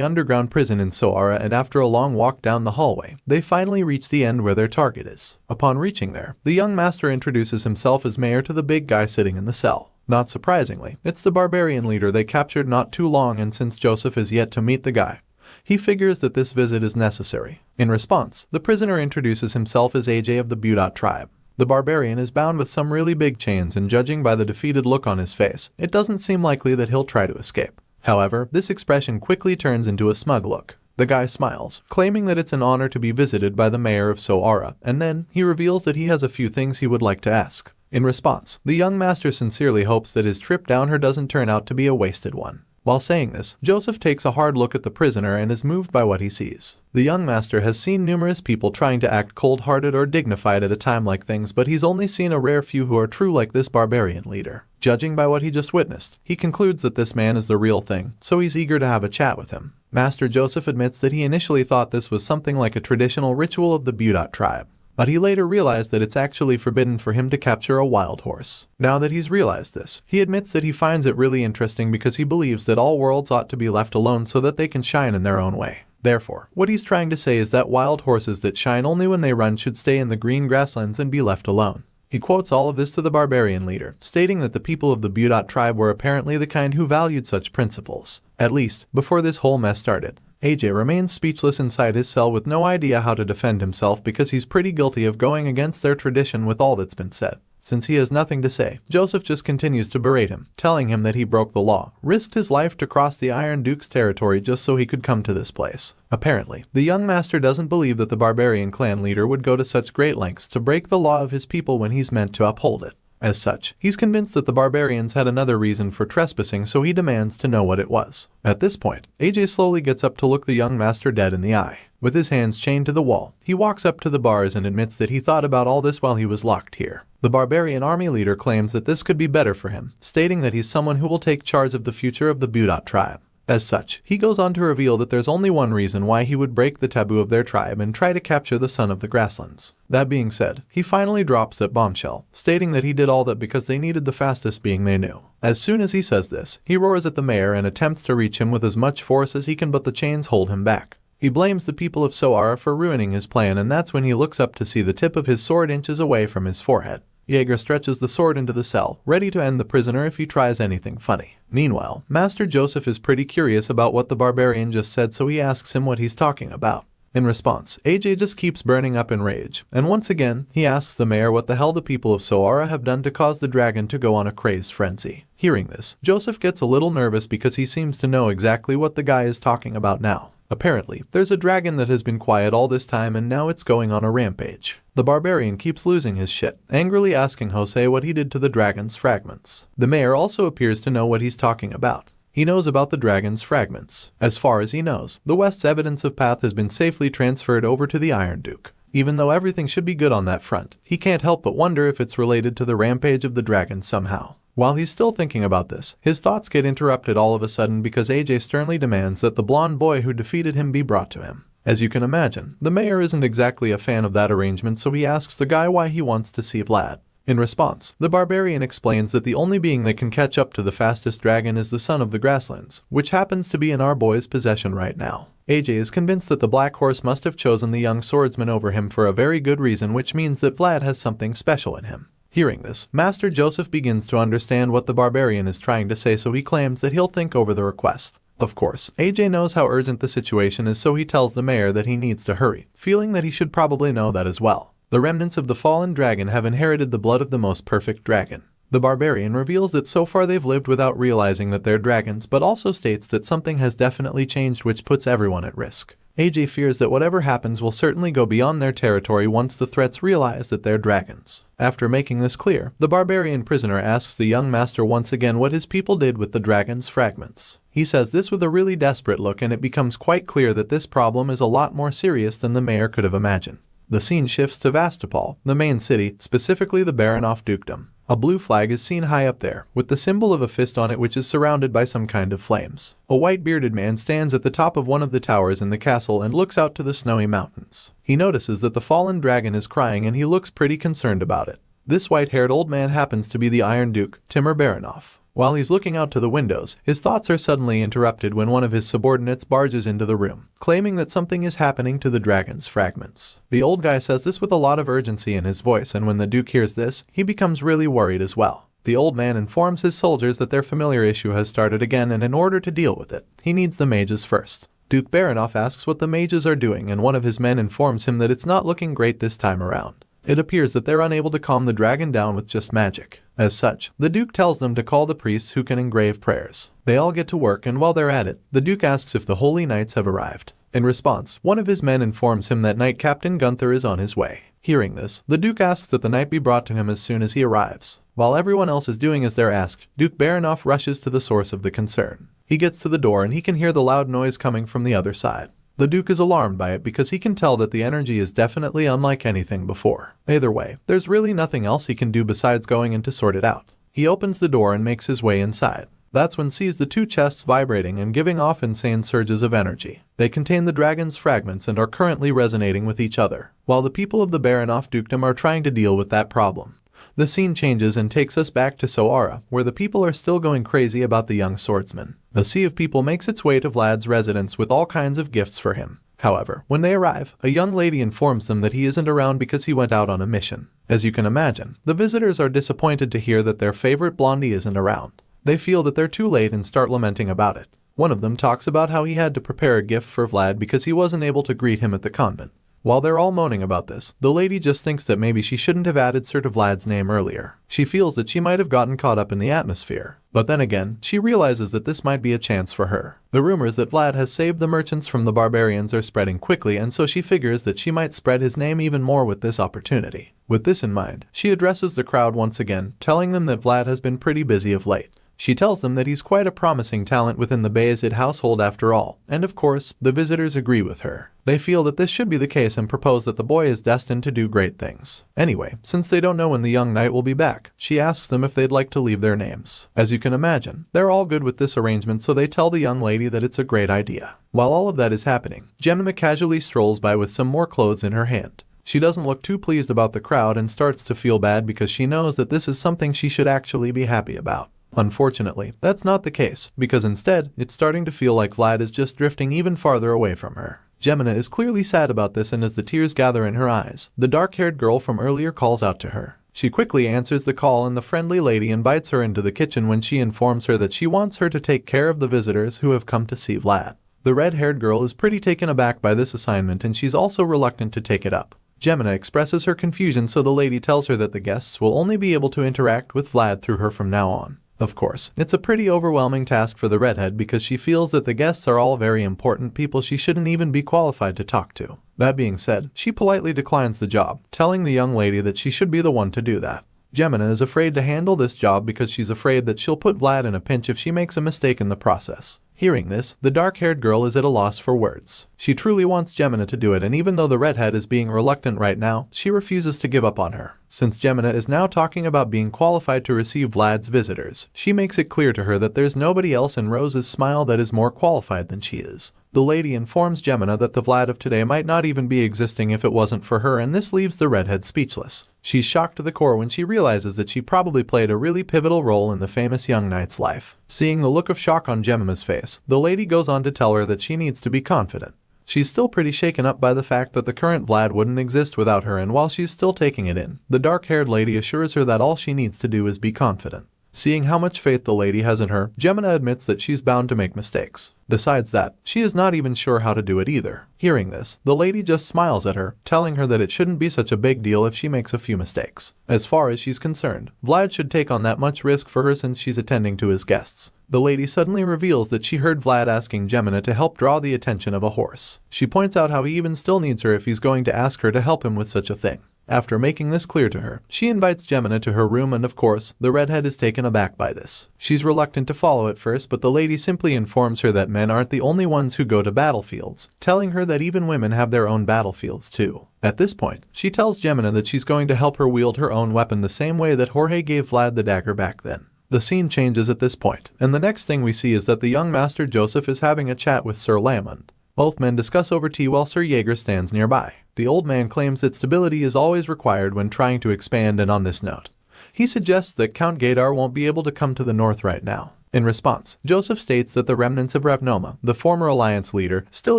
underground prison in Sara, and after a long walk down the hallway, they finally reach the end where their target is. Upon reaching there, the young master introduces himself as mayor to the big guy sitting in the cell. Not surprisingly, it's the barbarian leader they captured not too long, and since Joseph is yet to meet the guy, he figures that this visit is necessary. In response, the prisoner introduces himself as AJ of the Budot tribe. The barbarian is bound with some really big chains, and judging by the defeated look on his face, it doesn't seem likely that he'll try to escape. However, this expression quickly turns into a smug look. The guy smiles, claiming that it's an honor to be visited by the mayor of Sara, and then he reveals that he has a few things he would like to ask. In response, the young master sincerely hopes that his trip down here doesn't turn out to be a wasted one. While saying this, Joseph takes a hard look at the prisoner and is moved by what he sees. The young master has seen numerous people trying to act cold-hearted or dignified at a time like things, but he's only seen a rare few who are true like this barbarian leader. Judging by what he just witnessed, he concludes that this man is the real thing, so he's eager to have a chat with him. Master Joseph admits that he initially thought this was something like a traditional ritual of the Budot tribe, but he later realized that it's actually forbidden for him to capture a wild horse. Now that he's realized this, he admits that he finds it really interesting because he believes that all worlds ought to be left alone so that they can shine in their own way. Therefore, what he's trying to say is that wild horses that shine only when they run should stay in the green grasslands and be left alone. He quotes all of this to the barbarian leader, stating that the people of the Budot tribe were apparently the kind who valued such principles, at least before this whole mess started. AJ remains speechless inside his cell with no idea how to defend himself because he's pretty guilty of going against their tradition with all that's been said. Since he has nothing to say, Joseph just continues to berate him, telling him that he broke the law, risked his life to cross the Iron Duke's territory just so he could come to this place. Apparently, the young master doesn't believe that the barbarian clan leader would go to such great lengths to break the law of his people when he's meant to uphold it. As such, he's convinced that the barbarians had another reason for trespassing, so he demands to know what it was. At this point, AJ slowly gets up to look the young master dead in the eye. With his hands chained to the wall, he walks up to the bars and admits that he thought about all this while he was locked here. The barbarian army leader claims that this could be better for him, stating that he's someone who will take charge of the future of the Budot tribe. As such, he goes on to reveal that there's only one reason why he would break the taboo of their tribe and try to capture the son of the grasslands. That being said, he finally drops that bombshell, stating that he did all that because they needed the fastest being they knew. As soon as he says this, he roars at the mayor and attempts to reach him with as much force as he can, but the chains hold him back. He blames the people of Sara for ruining his plan, and that's when he looks up to see the tip of his sword inches away from his forehead. Jaeger stretches the sword into the cell, ready to end the prisoner if he tries anything funny. Meanwhile, Master Joseph is pretty curious about what the barbarian just said, so he asks him what he's talking about. In response, AJ just keeps burning up in rage, and once again, he asks the mayor what the hell the people of Sara have done to cause the dragon to go on a crazed frenzy. Hearing this, Joseph gets a little nervous because he seems to know exactly what the guy is talking about now. Apparently, there's a dragon that has been quiet all this time and now it's going on a rampage. The barbarian keeps losing his shit, angrily asking Jose what he did to the dragon's fragments. The mayor also appears to know what he's talking about. He knows about the dragon's fragments. As far as he knows, the West's evidence of path has been safely transferred over to the Iron Duke. Even though everything should be good on that front, he can't help but wonder if it's related to the rampage of the dragon somehow. While he's still thinking about this, his thoughts get interrupted all of a sudden because AJ sternly demands that the blonde boy who defeated him be brought to him. As you can imagine, the mayor isn't exactly a fan of that arrangement, so he asks the guy why he wants to see Vlad. In response, the barbarian explains that the only being that can catch up to the fastest dragon is the son of the grasslands, which happens to be in our boy's possession right now. AJ is convinced that the black horse must have chosen the young swordsman over him for a very good reason, which means that Vlad has something special in him. Hearing this, Master Joseph begins to understand what the barbarian is trying to say, so he claims that he'll think over the request. Of course, AJ knows how urgent the situation is, so he tells the mayor that he needs to hurry, feeling that he should probably know that as well. The remnants of the fallen dragon have inherited the blood of the most perfect dragon. The barbarian reveals that so far they've lived without realizing that they're dragons, but also states that something has definitely changed which puts everyone at risk. AJ fears that whatever happens will certainly go beyond their territory once the threats realize that they're dragons. After making this clear, the barbarian prisoner asks the young master once again what his people did with the dragon's fragments. He says this with a really desperate look, and it becomes quite clear that this problem is a lot more serious than the mayor could have imagined. The scene shifts to Vastapal, the main city, specifically the Baronoff dukedom. A blue flag is seen high up there, with the symbol of a fist on it which is surrounded by some kind of flames. A white-bearded man stands at the top of one of the towers in the castle and looks out to the snowy mountains. He notices that the fallen dragon is crying and he looks pretty concerned about it. This white-haired old man happens to be the Iron Duke, Timur Baronoff. While he's looking out to the windows, his thoughts are suddenly interrupted when one of his subordinates barges into the room, claiming that something is happening to the dragon's fragments. The old guy says this with a lot of urgency in his voice, and when the Duke hears this, he becomes really worried as well. The old man informs his soldiers that their familiar issue has started again, and in order to deal with it, he needs the mages first. Duke Baronoff asks what the mages are doing, and one of his men informs him that it's not looking great this time around. It appears that they're unable to calm the dragon down with just magic. As such, the Duke tells them to call the priests who can engrave prayers. They all get to work, and while they're at it, the Duke asks if the holy knights have arrived. In response, one of his men informs him that Knight Captain Gunther is on his way. Hearing this, the Duke asks that the knight be brought to him as soon as he arrives. While everyone else is doing as they're asked, Duke Baronoff rushes to the source of the concern. He gets to the door and he can hear the loud noise coming from the other side. The Duke is alarmed by it because he can tell that the energy is definitely unlike anything before. Either way, there's really nothing else he can do besides going in to sort it out. He opens the door and makes his way inside. That's when sees the two chests vibrating and giving off insane surges of energy. They contain the dragon's fragments and are currently resonating with each other, while the people of the Baronoff dukedom are trying to deal with that problem. The scene changes and takes us back to Sara, where the people are still going crazy about the young swordsman. The sea of people makes its way to Vlad's residence with all kinds of gifts for him. However, when they arrive, a young lady informs them that he isn't around because he went out on a mission. As you can imagine, the visitors are disappointed to hear that their favorite blondie isn't around. They feel that they're too late and start lamenting about it. One of them talks about how he had to prepare a gift for Vlad because he wasn't able to greet him at the convent. While they're all moaning about this, the lady just thinks that maybe she shouldn't have added Sir to Vlad's name earlier. She feels that she might have gotten caught up in the atmosphere. But then again, she realizes that this might be a chance for her. The rumors that Vlad has saved the merchants from the barbarians are spreading quickly, and so she figures that she might spread his name even more with this opportunity. With this in mind, she addresses the crowd once again, telling them that Vlad has been pretty busy of late. She tells them that he's quite a promising talent within the Bayezid household after all, and of course, the visitors agree with her. They feel that this should be the case and propose that the boy is destined to do great things. Anyway, since they don't know when the young knight will be back, she asks them if they'd like to leave their names. As you can imagine, they're all good with this arrangement, so they tell the young lady that it's a great idea. While all of that is happening, Gemma casually strolls by with some more clothes in her hand. She doesn't look too pleased about the crowd and starts to feel bad because she knows that this is something she should actually be happy about. Unfortunately, that's not the case, because instead, it's starting to feel like Vlad is just drifting even farther away from her. Gemma is clearly sad about this, and as the tears gather in her eyes, the dark-haired girl from earlier calls out to her. She quickly answers the call, and the friendly lady invites her into the kitchen when she informs her that she wants her to take care of the visitors who have come to see Vlad. The red-haired girl is pretty taken aback by this assignment, and she's also reluctant to take it up. Gemma expresses her confusion, so the lady tells her that the guests will only be able to interact with Vlad through her from now on. Of course, it's a pretty overwhelming task for the redhead because she feels that the guests are all very important people she shouldn't even be qualified to talk to. That being said, she politely declines the job, telling the young lady that she should be the one to do that. Gemma is afraid to handle this job because she's afraid that she'll put Vlad in a pinch if she makes a mistake in the process. Hearing this, the dark-haired girl is at a loss for words. She truly wants Gemma to do it, and even though the redhead is being reluctant right now, she refuses to give up on her. Since Gemma is now talking about being qualified to receive Vlad's visitors, she makes it clear to her that there's nobody else in Rose's smile that is more qualified than she is. The lady informs Gemma that the Vlad of today might not even be existing if it wasn't for her, and this leaves the redhead speechless. She's shocked to the core when she realizes that she probably played a really pivotal role in the famous young knight's life. Seeing the look of shock on Gemma's face, the lady goes on to tell her that she needs to be confident. She's still pretty shaken up by the fact that the current Vlad wouldn't exist without her, and while she's still taking it in, the dark-haired lady assures her that all she needs to do is be confident. Seeing how much faith the lady has in her, Gemina admits that she's bound to make mistakes. Besides that, she is not even sure how to do it either. Hearing this, the lady just smiles at her, telling her that it shouldn't be such a big deal if she makes a few mistakes. As far as she's concerned, Vlad should take on that much risk for her since she's attending to his guests. The lady suddenly reveals that she heard Vlad asking Gemina to help draw the attention of a horse. She points out how he even still needs her if he's going to ask her to help him with such a thing. After making this clear to her, she invites Gemina to her room and of course, the redhead is taken aback by this. She's reluctant to follow at first, but the lady simply informs her that men aren't the only ones who go to battlefields, telling her that even women have their own battlefields too. At this point, she tells Gemina that she's going to help her wield her own weapon the same way that Jorge gave Vlad the dagger back then. The scene changes at this point, and the next thing we see is that the young master Joseph is having a chat with Sir Lamond. Both men discuss over tea while Sir Jaeger stands nearby. The old man claims that stability is always required when trying to expand, and on this note, he suggests that Count Gadar won't be able to come to the north right now. In response, Joseph states that the remnants of Ravnoma, the former alliance leader, still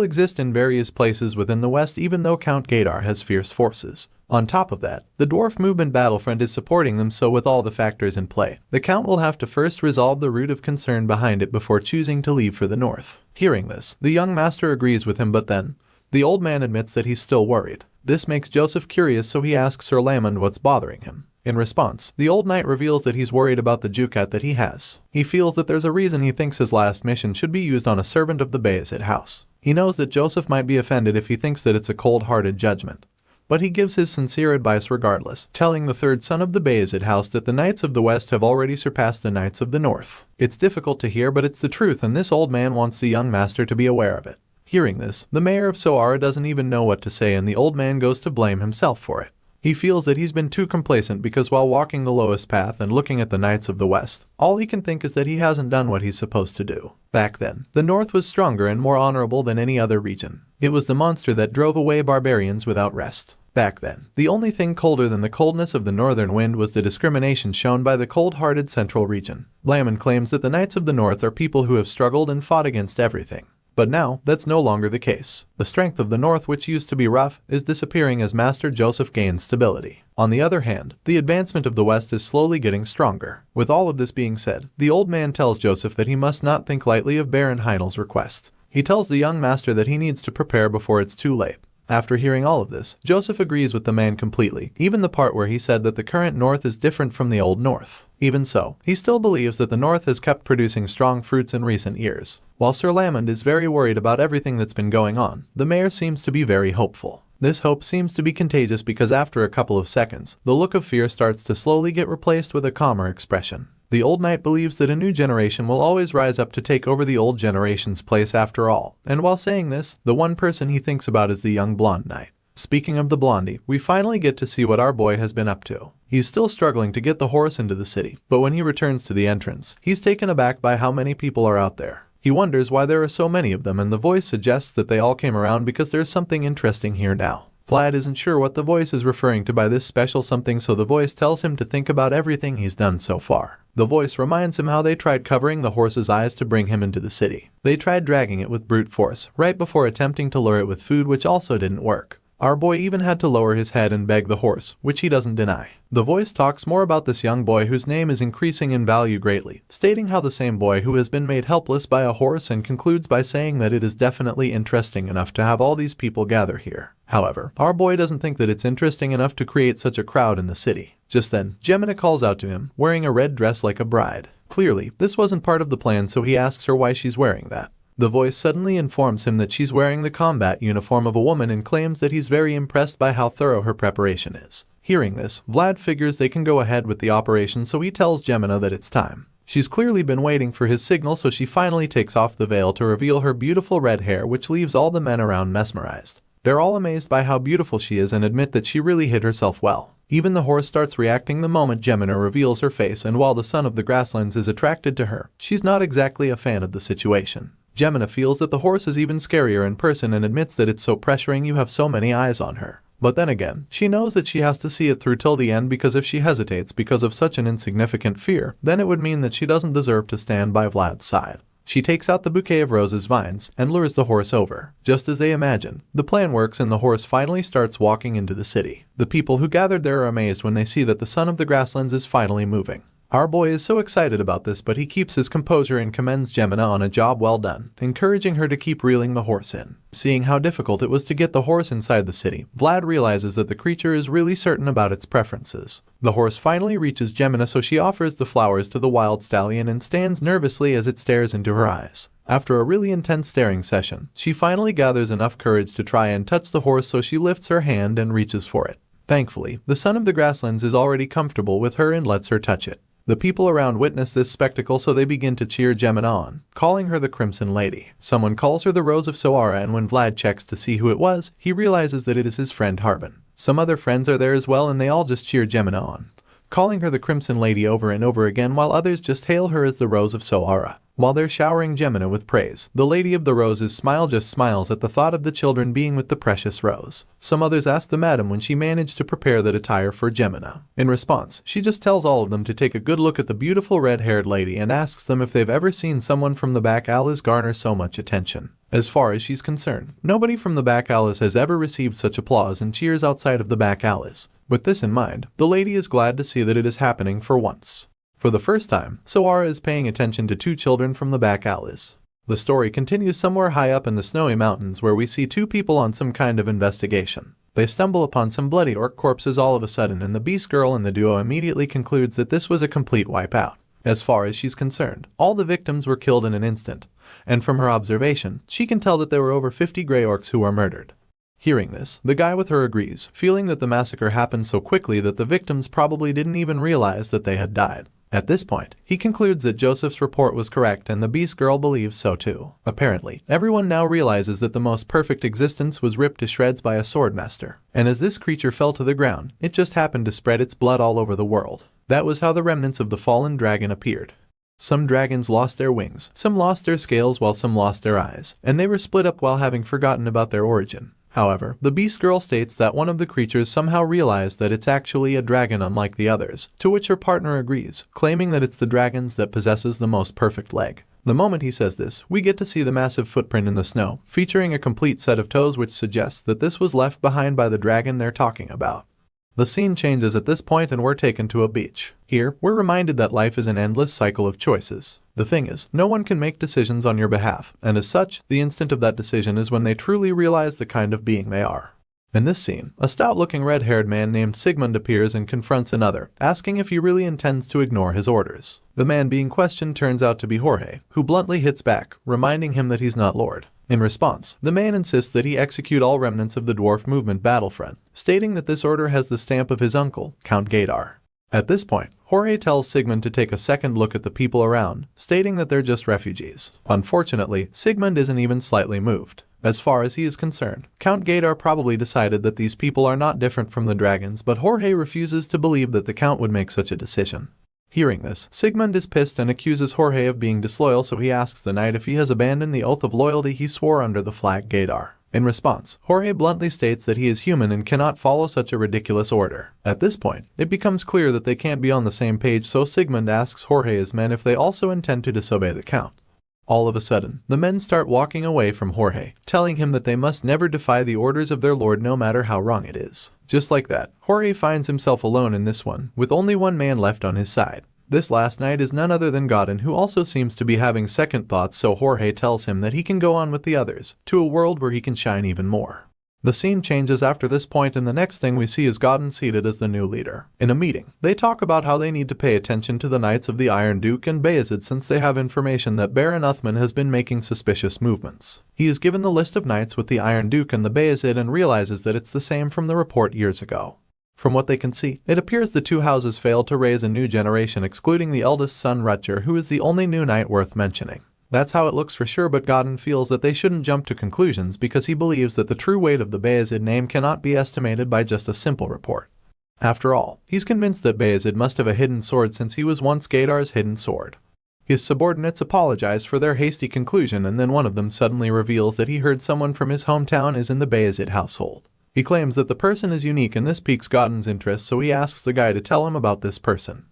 exist in various places within the west even though Count Gadar has fierce forces. On top of that, the dwarf movement battlefront is supporting them, so with all the factors in play, the Count will have to first resolve the root of concern behind it before choosing to leave for the north. Hearing this, the young master agrees with him, but then, the old man admits that he's still worried. This makes Joseph curious, so he asks Sir Lamond what's bothering him. In response, the old knight reveals that he's worried about the ducat that he has. He feels that there's a reason he thinks his last mission should be used on a servant of the Bayezid house. He knows that Joseph might be offended if he thinks that it's a cold-hearted judgment, but he gives his sincere advice regardless, telling the third son of the Bayezid house that the Knights of the West have already surpassed the Knights of the North. It's difficult to hear, but it's the truth, and this old man wants the young master to be aware of it. Hearing this, the mayor of Sara doesn't even know what to say, and the old man goes to blame himself for it. He feels that he's been too complacent because while walking the lowest path and looking at the Knights of the West, all he can think is that he hasn't done what he's supposed to do. Back then, the North was stronger and more honorable than any other region. It was the monster that drove away barbarians without rest. Back then, the only thing colder than the coldness of the northern wind was the discrimination shown by the cold-hearted central region. Lamond claims that the Knights of the North are people who have struggled and fought against everything. But now, that's no longer the case. The strength of the North, which used to be rough, is disappearing as Master Joseph gains stability. On the other hand, the advancement of the West is slowly getting stronger. With all of this being said, the old man tells Joseph that he must not think lightly of Baron Heinel's request. He tells the young master that he needs to prepare before it's too late. After hearing all of this, Joseph agrees with the man completely, even the part where he said that the current North is different from the old North. Even so, he still believes that the North has kept producing strong fruits in recent years. While Sir Lamond is very worried about everything that's been going on, the mayor seems to be very hopeful. This hope seems to be contagious because after a couple of seconds, the look of fear starts to slowly get replaced with a calmer expression. The old knight believes that a new generation will always rise up to take over the old generation's place after all, and while saying this, the one person he thinks about is the young blonde knight. Speaking of the blondie, we finally get to see what our boy has been up to. He's still struggling to get the horse into the city, but when he returns to the entrance, he's taken aback by how many people are out there. He wonders why there are so many of them, and the voice suggests that they all came around because there's something interesting here now. Vlad isn't sure what the voice is referring to by this special something, so the voice tells him to think about everything he's done so far. The voice reminds him how they tried covering the horse's eyes to bring him into the city. They tried dragging it with brute force, right before attempting to lure it with food, which also didn't work. Our boy even had to lower his head and beg the horse, which he doesn't deny. The voice talks more about this young boy whose name is increasing in value greatly, stating how the same boy who has been made helpless by a horse, and concludes by saying that it is definitely interesting enough to have all these people gather here. However, our boy doesn't think that it's interesting enough to create such a crowd in the city. Just then, Gemina calls out to him, wearing a red dress like a bride. Clearly, this wasn't part of the plan, so he asks her why she's wearing that. The voice suddenly informs him that she's wearing the combat uniform of a woman and claims that he's very impressed by how thorough her preparation is. Hearing this, Vlad figures they can go ahead with the operation, so he tells Gemina that it's time. She's clearly been waiting for his signal, so she finally takes off the veil to reveal her beautiful red hair, which leaves all the men around mesmerized. They're all amazed by how beautiful she is and admit that she really hid herself well. Even the horse starts reacting the moment Gemina reveals her face, and while the son of the grasslands is attracted to her, she's not exactly a fan of the situation. Gemina feels that the horse is even scarier in person and admits that it's so pressuring you have so many eyes on her. But then again, she knows that she has to see it through till the end, because if she hesitates because of such an insignificant fear, then it would mean that she doesn't deserve to stand by Vlad's side. She takes out the bouquet of roses vines and lures the horse over. Just as they imagine, the plan works and the horse finally starts walking into the city. The people who gathered there are amazed when they see that the son of the grasslands is finally moving. Our boy is so excited about this, but he keeps his composure and commends Gemina on a job well done, encouraging her to keep reeling the horse in. Seeing how difficult it was to get the horse inside the city, Vlad realizes that the creature is really certain about its preferences. The horse finally reaches Gemina, so she offers the flowers to the wild stallion and stands nervously as it stares into her eyes. After a really intense staring session, she finally gathers enough courage to try and touch the horse, so she lifts her hand and reaches for it. Thankfully, the son of the grasslands is already comfortable with her and lets her touch it. The people around witness this spectacle, so they begin to cheer Gemina on, calling her the Crimson Lady. Someone calls her the Rose of Sara, and when Vlad checks to see who it was, he realizes that it is his friend Harbin. Some other friends are there as well, and they all just cheer Gemina on, calling her the Crimson Lady over and over again, while others just hail her as the Rose of Sara. While they're showering Gemina with praise, the Lady of the Roses just smiles at the thought of the children being with the precious rose. Some others ask the madam when she managed to prepare that attire for Gemina. In response, she just tells all of them to take a good look at the beautiful red-haired lady and asks them if they've ever seen someone from the back alleys garner so much attention. As far as she's concerned, nobody from the back alleys has ever received such applause and cheers outside of the back alleys. With this in mind, the lady is glad to see that it is happening for once. For the first time, Sara is paying attention to two children from the back alleys. The story continues somewhere high up in the snowy mountains, where we see two people on some kind of investigation. They stumble upon some bloody orc corpses all of a sudden, and the beast girl in the duo immediately concludes that this was a complete wipeout. As far as she's concerned, all the victims were killed in an instant, and from her observation, she can tell that there were over 50 grey orcs who were murdered. Hearing this, the guy with her agrees, feeling that the massacre happened so quickly that the victims probably didn't even realize that they had died. At this point, he concludes that Joseph's report was correct, and the beast girl believes so too. Apparently, everyone now realizes that the most perfect existence was ripped to shreds by a swordmaster, and as this creature fell to the ground, it just happened to spread its blood all over the world. That was how the remnants of the fallen dragon appeared. Some dragons lost their wings, some lost their scales, while some lost their eyes, and they were split up while having forgotten about their origin. However, the beast girl states that one of the creatures somehow realized that it's actually a dragon unlike the others, to which her partner agrees, claiming that it's the dragons that possesses the most perfect leg. The moment he says this, we get to see the massive footprint in the snow, featuring a complete set of toes, which suggests that this was left behind by the dragon they're talking about. The scene changes at this point and we're taken to a beach. Here, we're reminded that life is an endless cycle of choices. The thing is, no one can make decisions on your behalf, and as such, the instant of that decision is when they truly realize the kind of being they are. In this scene, a stout-looking red-haired man named Sigmund appears and confronts another, asking if he really intends to ignore his orders. The man being questioned turns out to be Jorge, who bluntly hits back, reminding him that he's not Lord. In response, the man insists that he execute all remnants of the dwarf movement battlefront, stating that this order has the stamp of his uncle, Count Gaydar. At this point, Jorge tells Sigmund to take a second look at the people around, stating that they're just refugees. Unfortunately, Sigmund isn't even slightly moved. As far as he is concerned, Count Gaydar probably decided that these people are not different from the dragons, but Jorge refuses to believe that the Count would make such a decision. Hearing this, Sigmund is pissed and accuses Jorge of being disloyal, so he asks the knight if he has abandoned the oath of loyalty he swore under the flag Gaydar. In response, Jorge bluntly states that he is human and cannot follow such a ridiculous order. At this point, it becomes clear that they can't be on the same page, so Sigmund asks Jorge's men if they also intend to disobey the Count. All of a sudden, the men start walking away from Jorge, telling him that they must never defy the orders of their lord no matter how wrong it is. Just like that, Jorge finds himself alone in this one, with only one man left on his side. This last knight is none other than Godin, who also seems to be having second thoughts, so Jorge tells him that he can go on with the others, to a world where he can shine even more. The scene changes after this point, and the next thing we see is Godin seated as the new leader. In a meeting, they talk about how they need to pay attention to the Knights of the Iron Duke and Bayezid since they have information that Baron Uthman has been making suspicious movements. He is given the list of knights with the Iron Duke and the Bayezid and realizes that it's the same from the report years ago. From what they can see, it appears the two houses failed to raise a new generation, excluding the eldest son Rutger, who is the only new knight worth mentioning. That's how it looks for sure, but Godin feels that they shouldn't jump to conclusions because he believes that the true weight of the Bayezid name cannot be estimated by just a simple report. After all, he's convinced that Bayezid must have a hidden sword since he was once Gaydar's hidden sword. His subordinates apologize for their hasty conclusion, and then one of them suddenly reveals that he heard someone from his hometown is in the Bayezid household. He claims that the person is unique, and this piques Godin's interest, so he asks the guy to tell him about this person.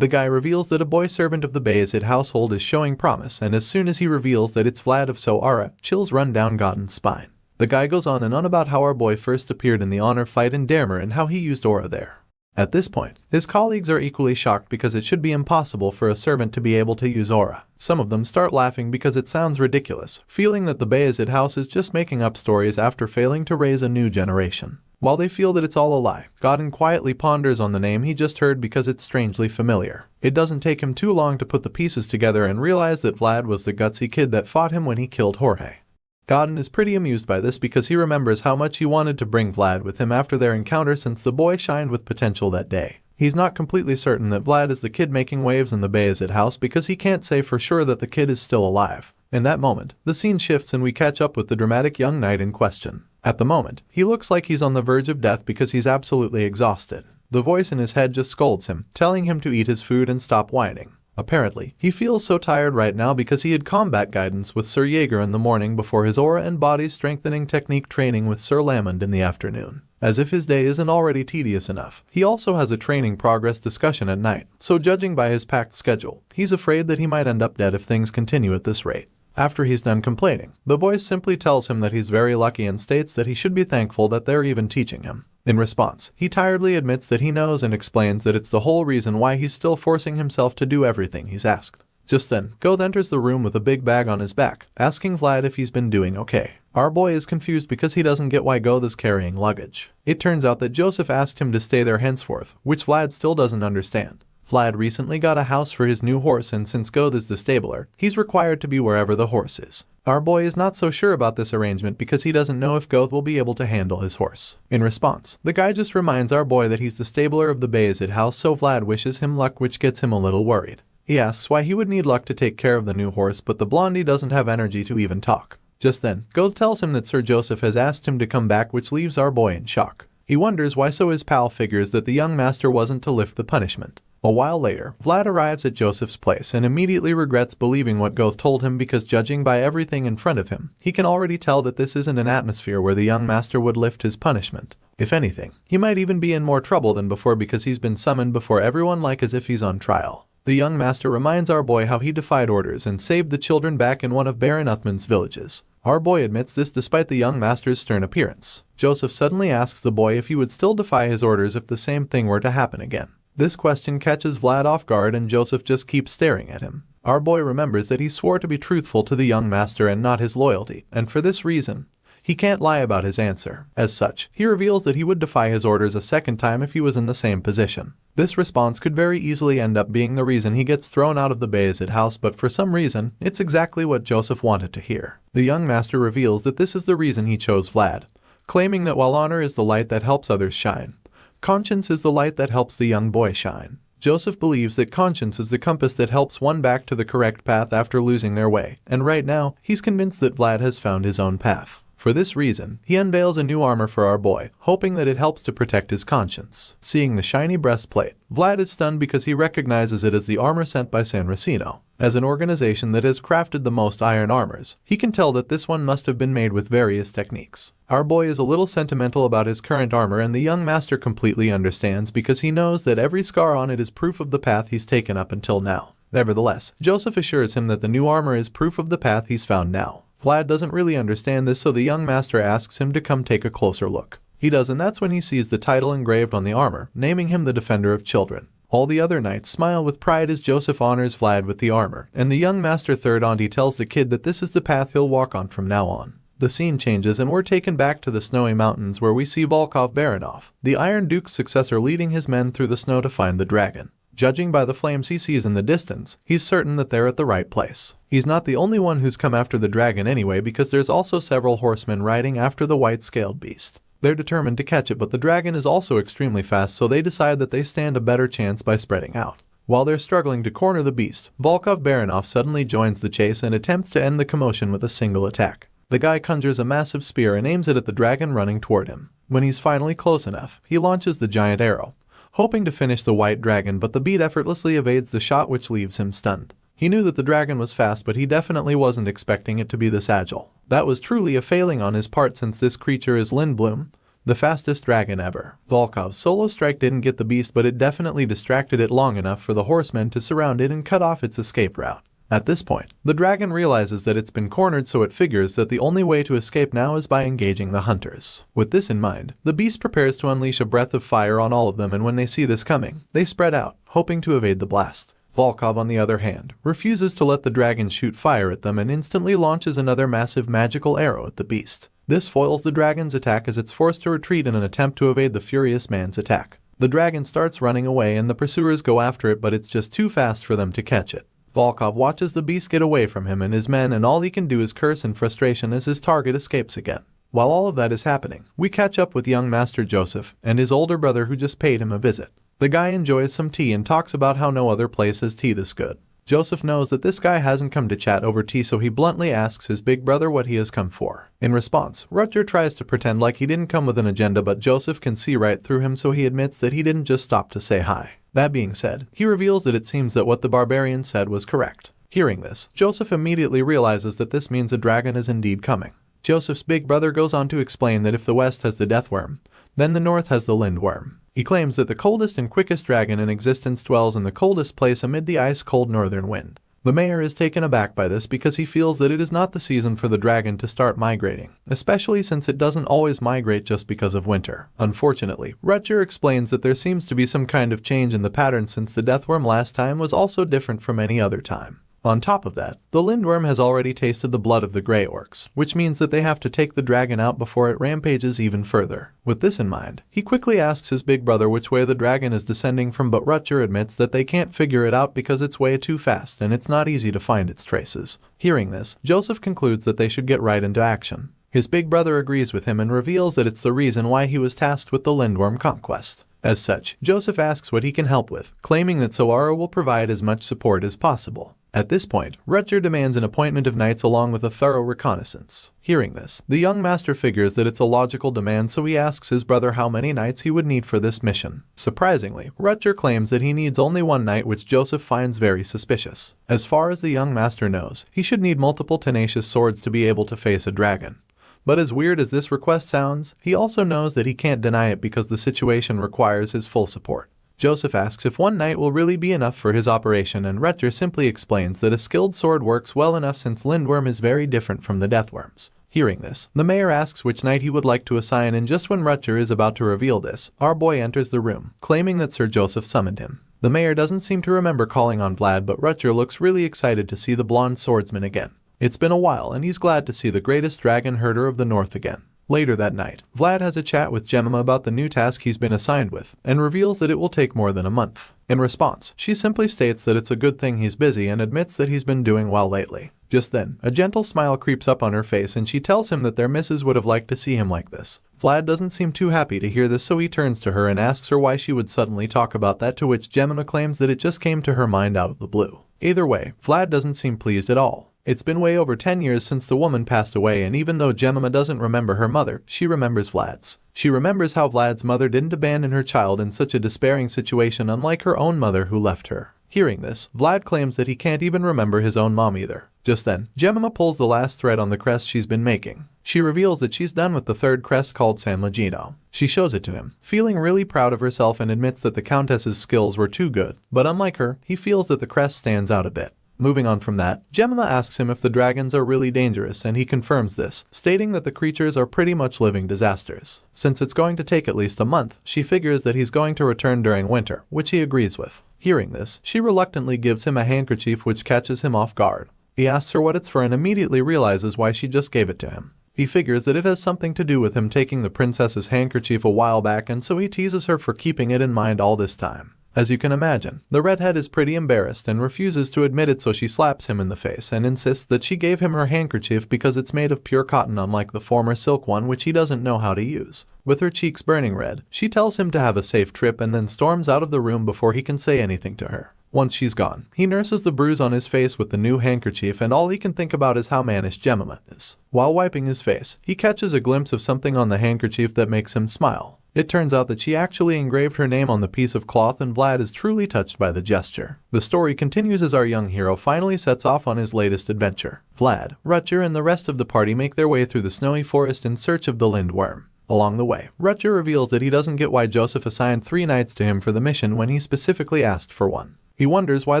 The guy reveals that a boy servant of the Bayezid household is showing promise, and as soon as he reveals that it's Vlad of Sara, chills run down Godin's spine. The guy goes on and on about how our boy first appeared in the honor fight in Dermer and how he used aura there. At this point, his colleagues are equally shocked because it should be impossible for a servant to be able to use aura. Some of them start laughing because it sounds ridiculous, feeling that the Bayezid house is just making up stories after failing to raise a new generation. While they feel that it's all a lie, Godin quietly ponders on the name he just heard because it's strangely familiar. It doesn't take him too long to put the pieces together and realize that Vlad was the gutsy kid that fought him when he killed Jorge. Godin is pretty amused by this because he remembers how much he wanted to bring Vlad with him after their encounter since the boy shined with potential that day. He's not completely certain that Vlad is the kid making waves in the Bayezid house because he can't say for sure that the kid is still alive. In that moment, the scene shifts and we catch up with the dramatic young knight in question. At the moment, he looks like he's on the verge of death because he's absolutely exhausted. The voice in his head just scolds him, telling him to eat his food and stop whining. Apparently, he feels so tired right now because he had combat guidance with Sir Jaeger in the morning before his aura and body strengthening technique training with Sir Lamond in the afternoon. As if his day isn't already tedious enough, he also has a training progress discussion at night, so judging by his packed schedule, he's afraid that he might end up dead if things continue at this rate. After he's done complaining, the voice simply tells him that he's very lucky and states that he should be thankful that they're even teaching him. In response, he tiredly admits that he knows and explains that it's the whole reason why he's still forcing himself to do everything he's asked. Just then, Goth enters the room with a big bag on his back, asking Vlad if he's been doing okay. Our boy is confused because he doesn't get why Goth is carrying luggage. It turns out that Joseph asked him to stay there henceforth, which Vlad still doesn't understand. Vlad recently got a house for his new horse, and since Goth is the stabler, he's required to be wherever the horse is. Our boy is not so sure about this arrangement because he doesn't know if Goth will be able to handle his horse. In response, the guy just reminds our boy that he's the stabler of the Bayezid house, so Vlad wishes him luck, which gets him a little worried. He asks why he would need luck to take care of the new horse, but the blondie doesn't have energy to even talk. Just then, Goth tells him that Sir Joseph has asked him to come back, which leaves our boy in shock. He wonders why, so his pal figures that the young master wasn't to lift the punishment. A while later, Vlad arrives at Joseph's place and immediately regrets believing what Goth told him because judging by everything in front of him, he can already tell that this isn't an atmosphere where the young master would lift his punishment. If anything, he might even be in more trouble than before because he's been summoned before everyone like as if he's on trial. The young master reminds our boy how he defied orders and saved the children back in one of Baron Uthman's villages. Our boy admits this despite the young master's stern appearance. Joseph suddenly asks the boy if he would still defy his orders if the same thing were to happen again. This question catches Vlad off guard and Joseph just keeps staring at him. Our boy remembers that he swore to be truthful to the young master and not his loyalty, and for this reason, he can't lie about his answer. As such, he reveals that he would defy his orders a second time if he was in the same position. This response could very easily end up being the reason he gets thrown out of the Bayezid house, but for some reason, it's exactly what Joseph wanted to hear. The young master reveals that this is the reason he chose Vlad, claiming that while honor is the light that helps others shine, conscience is the light that helps the young boy shine. Joseph believes that conscience is the compass that helps one back to the correct path after losing their way, and right now, he's convinced that Vlad has found his own path. For this reason, he unveils a new armor for our boy, hoping that it helps to protect his conscience. Seeing the shiny breastplate, Vlad is stunned because he recognizes it as the armor sent by San Racino. As an organization that has crafted the most iron armors, he can tell that this one must have been made with various techniques. Our boy is a little sentimental about his current armor, and the young master completely understands because he knows that every scar on it is proof of the path he's taken up until now. Nevertheless, Joseph assures him that the new armor is proof of the path he's found now. Vlad doesn't really understand this, so the young master asks him to come take a closer look. He does, and that's when he sees the title engraved on the armor, naming him the Defender of Children. All the other knights smile with pride as Joseph honors Vlad with the armor, and the young master third auntie tells the kid that this is the path he'll walk on from now on. The scene changes and we're taken back to the snowy mountains where we see Volkov Baranov, the Iron Duke's successor, leading his men through the snow to find the dragon. Judging by the flames he sees in the distance, he's certain that they're at the right place. He's not the only one who's come after the dragon anyway, because there's also several horsemen riding after the white-scaled beast. They're determined to catch it, but the dragon is also extremely fast, so they decide that they stand a better chance by spreading out. While they're struggling to corner the beast, Volkov Baranov suddenly joins the chase and attempts to end the commotion with a single attack. The guy conjures a massive spear and aims it at the dragon running toward him. When he's finally close enough, he launches the giant arrow, hoping to finish the white dragon, but the beast effortlessly evades the shot, which leaves him stunned. He knew that the dragon was fast, but he definitely wasn't expecting it to be this agile. That was truly a failing on his part, since this creature is Lindblom, the fastest dragon ever. Volkov's solo strike didn't get the beast, but it definitely distracted it long enough for the horsemen to surround it and cut off its escape route. At this point, the dragon realizes that it's been cornered, so it figures that the only way to escape now is by engaging the hunters. With this in mind, the beast prepares to unleash a breath of fire on all of them, and when they see this coming, they spread out, hoping to evade the blast. Volkov, on the other hand, refuses to let the dragon shoot fire at them and instantly launches another massive magical arrow at the beast. This foils the dragon's attack as it's forced to retreat in an attempt to evade the furious man's attack. The dragon starts running away and the pursuers go after it, but it's just too fast for them to catch it. Volkov watches the beast get away from him and his men, and all he can do is curse in frustration as his target escapes again. While all of that is happening, we catch up with young Master Joseph and his older brother who just paid him a visit. The guy enjoys some tea and talks about how no other place has tea this good. Joseph knows that this guy hasn't come to chat over tea, so he bluntly asks his big brother what he has come for. In response, Rutger tries to pretend like he didn't come with an agenda, but Joseph can see right through him, so he admits that he didn't just stop to say hi. That being said, he reveals that it seems that what the barbarian said was correct. Hearing this, Joseph immediately realizes that this means a dragon is indeed coming. Joseph's big brother goes on to explain that if the West has the Deathworm, then the North has the Lindworm. He claims that the coldest and quickest dragon in existence dwells in the coldest place amid the ice-cold northern wind. The mayor is taken aback by this because he feels that it is not the season for the dragon to start migrating, especially since it doesn't always migrate just because of winter. Unfortunately, Rutger explains that there seems to be some kind of change in the pattern since the Deathworm last time was also different from any other time. On top of that, the Lindworm has already tasted the blood of the Grey Orcs, which means that they have to take the dragon out before it rampages even further. With this in mind, he quickly asks his big brother which way the dragon is descending from, but Rutger admits that they can't figure it out because it's way too fast and it's not easy to find its traces. Hearing this, Joseph concludes that they should get right into action. His big brother agrees with him and reveals that it's the reason why he was tasked with the Lindworm conquest. As such, Joseph asks what he can help with, claiming that Sara will provide as much support as possible. At this point, Rutger demands an appointment of knights along with a thorough reconnaissance. Hearing this, the young master figures that it's a logical demand, so he asks his brother how many knights he would need for this mission. Surprisingly, Rutger claims that he needs only one knight, which Joseph finds very suspicious. As far as the young master knows, he should need multiple tenacious swords to be able to face a dragon. But as weird as this request sounds, he also knows that he can't deny it because the situation requires his full support. Joseph asks if one knight will really be enough for his operation, and Rutger simply explains that a skilled sword works well enough since Lindworm is very different from the Deathworms. Hearing this, the mayor asks which knight he would like to assign, and just when Rutger is about to reveal this, our boy enters the room, claiming that Sir Joseph summoned him. The mayor doesn't seem to remember calling on Vlad, but Rutger looks really excited to see the blonde swordsman again. It's been a while and he's glad to see the greatest dragon herder of the north again. Later that night, Vlad has a chat with Jemima about the new task he's been assigned with, and reveals that it will take more than a month. In response, she simply states that it's a good thing he's busy and admits that he's been doing well lately. Just then, a gentle smile creeps up on her face and she tells him that their missus would have liked to see him like this. Vlad doesn't seem too happy to hear this, so he turns to her and asks her why she would suddenly talk about that, to which Jemima claims that it just came to her mind out of the blue. Either way, Vlad doesn't seem pleased at all. It's been way over 10 years since the woman passed away, and even though Jemima doesn't remember her mother, she remembers Vlad's. She remembers how Vlad's mother didn't abandon her child in such a despairing situation, unlike her own mother who left her. Hearing this, Vlad claims that he can't even remember his own mom either. Just then, Jemima pulls the last thread on the crest she's been making. She reveals that she's done with the third crest called San Legino. She shows it to him, feeling really proud of herself, and admits that the Countess's skills were too good, but unlike her, he feels that the crest stands out a bit. Moving on from that, Jemima asks him if the dragons are really dangerous, and he confirms this, stating that the creatures are pretty much living disasters. Since it's going to take at least a month, she figures that he's going to return during winter, which he agrees with. Hearing this, she reluctantly gives him a handkerchief, which catches him off guard. He asks her what it's for and immediately realizes why she just gave it to him. He figures that it has something to do with him taking the princess's handkerchief a while back, and so he teases her for keeping it in mind all this time. As you can imagine, the redhead is pretty embarrassed and refuses to admit it, so she slaps him in the face and insists that she gave him her handkerchief because it's made of pure cotton, unlike the former silk one which he doesn't know how to use. With her cheeks burning red, she tells him to have a safe trip and then storms out of the room before he can say anything to her. Once she's gone, he nurses the bruise on his face with the new handkerchief, and all he can think about is how mannish Jemima is. While wiping his face, he catches a glimpse of something on the handkerchief that makes him smile. It turns out that she actually engraved her name on the piece of cloth, and Vlad is truly touched by the gesture. The story continues as our young hero finally sets off on his latest adventure. Vlad, Rutger, and the rest of the party make their way through the snowy forest in search of the Lindworm. Along the way, Rutger reveals that he doesn't get why Joseph assigned 3 knights to him for the mission when he specifically asked for 1. He wonders why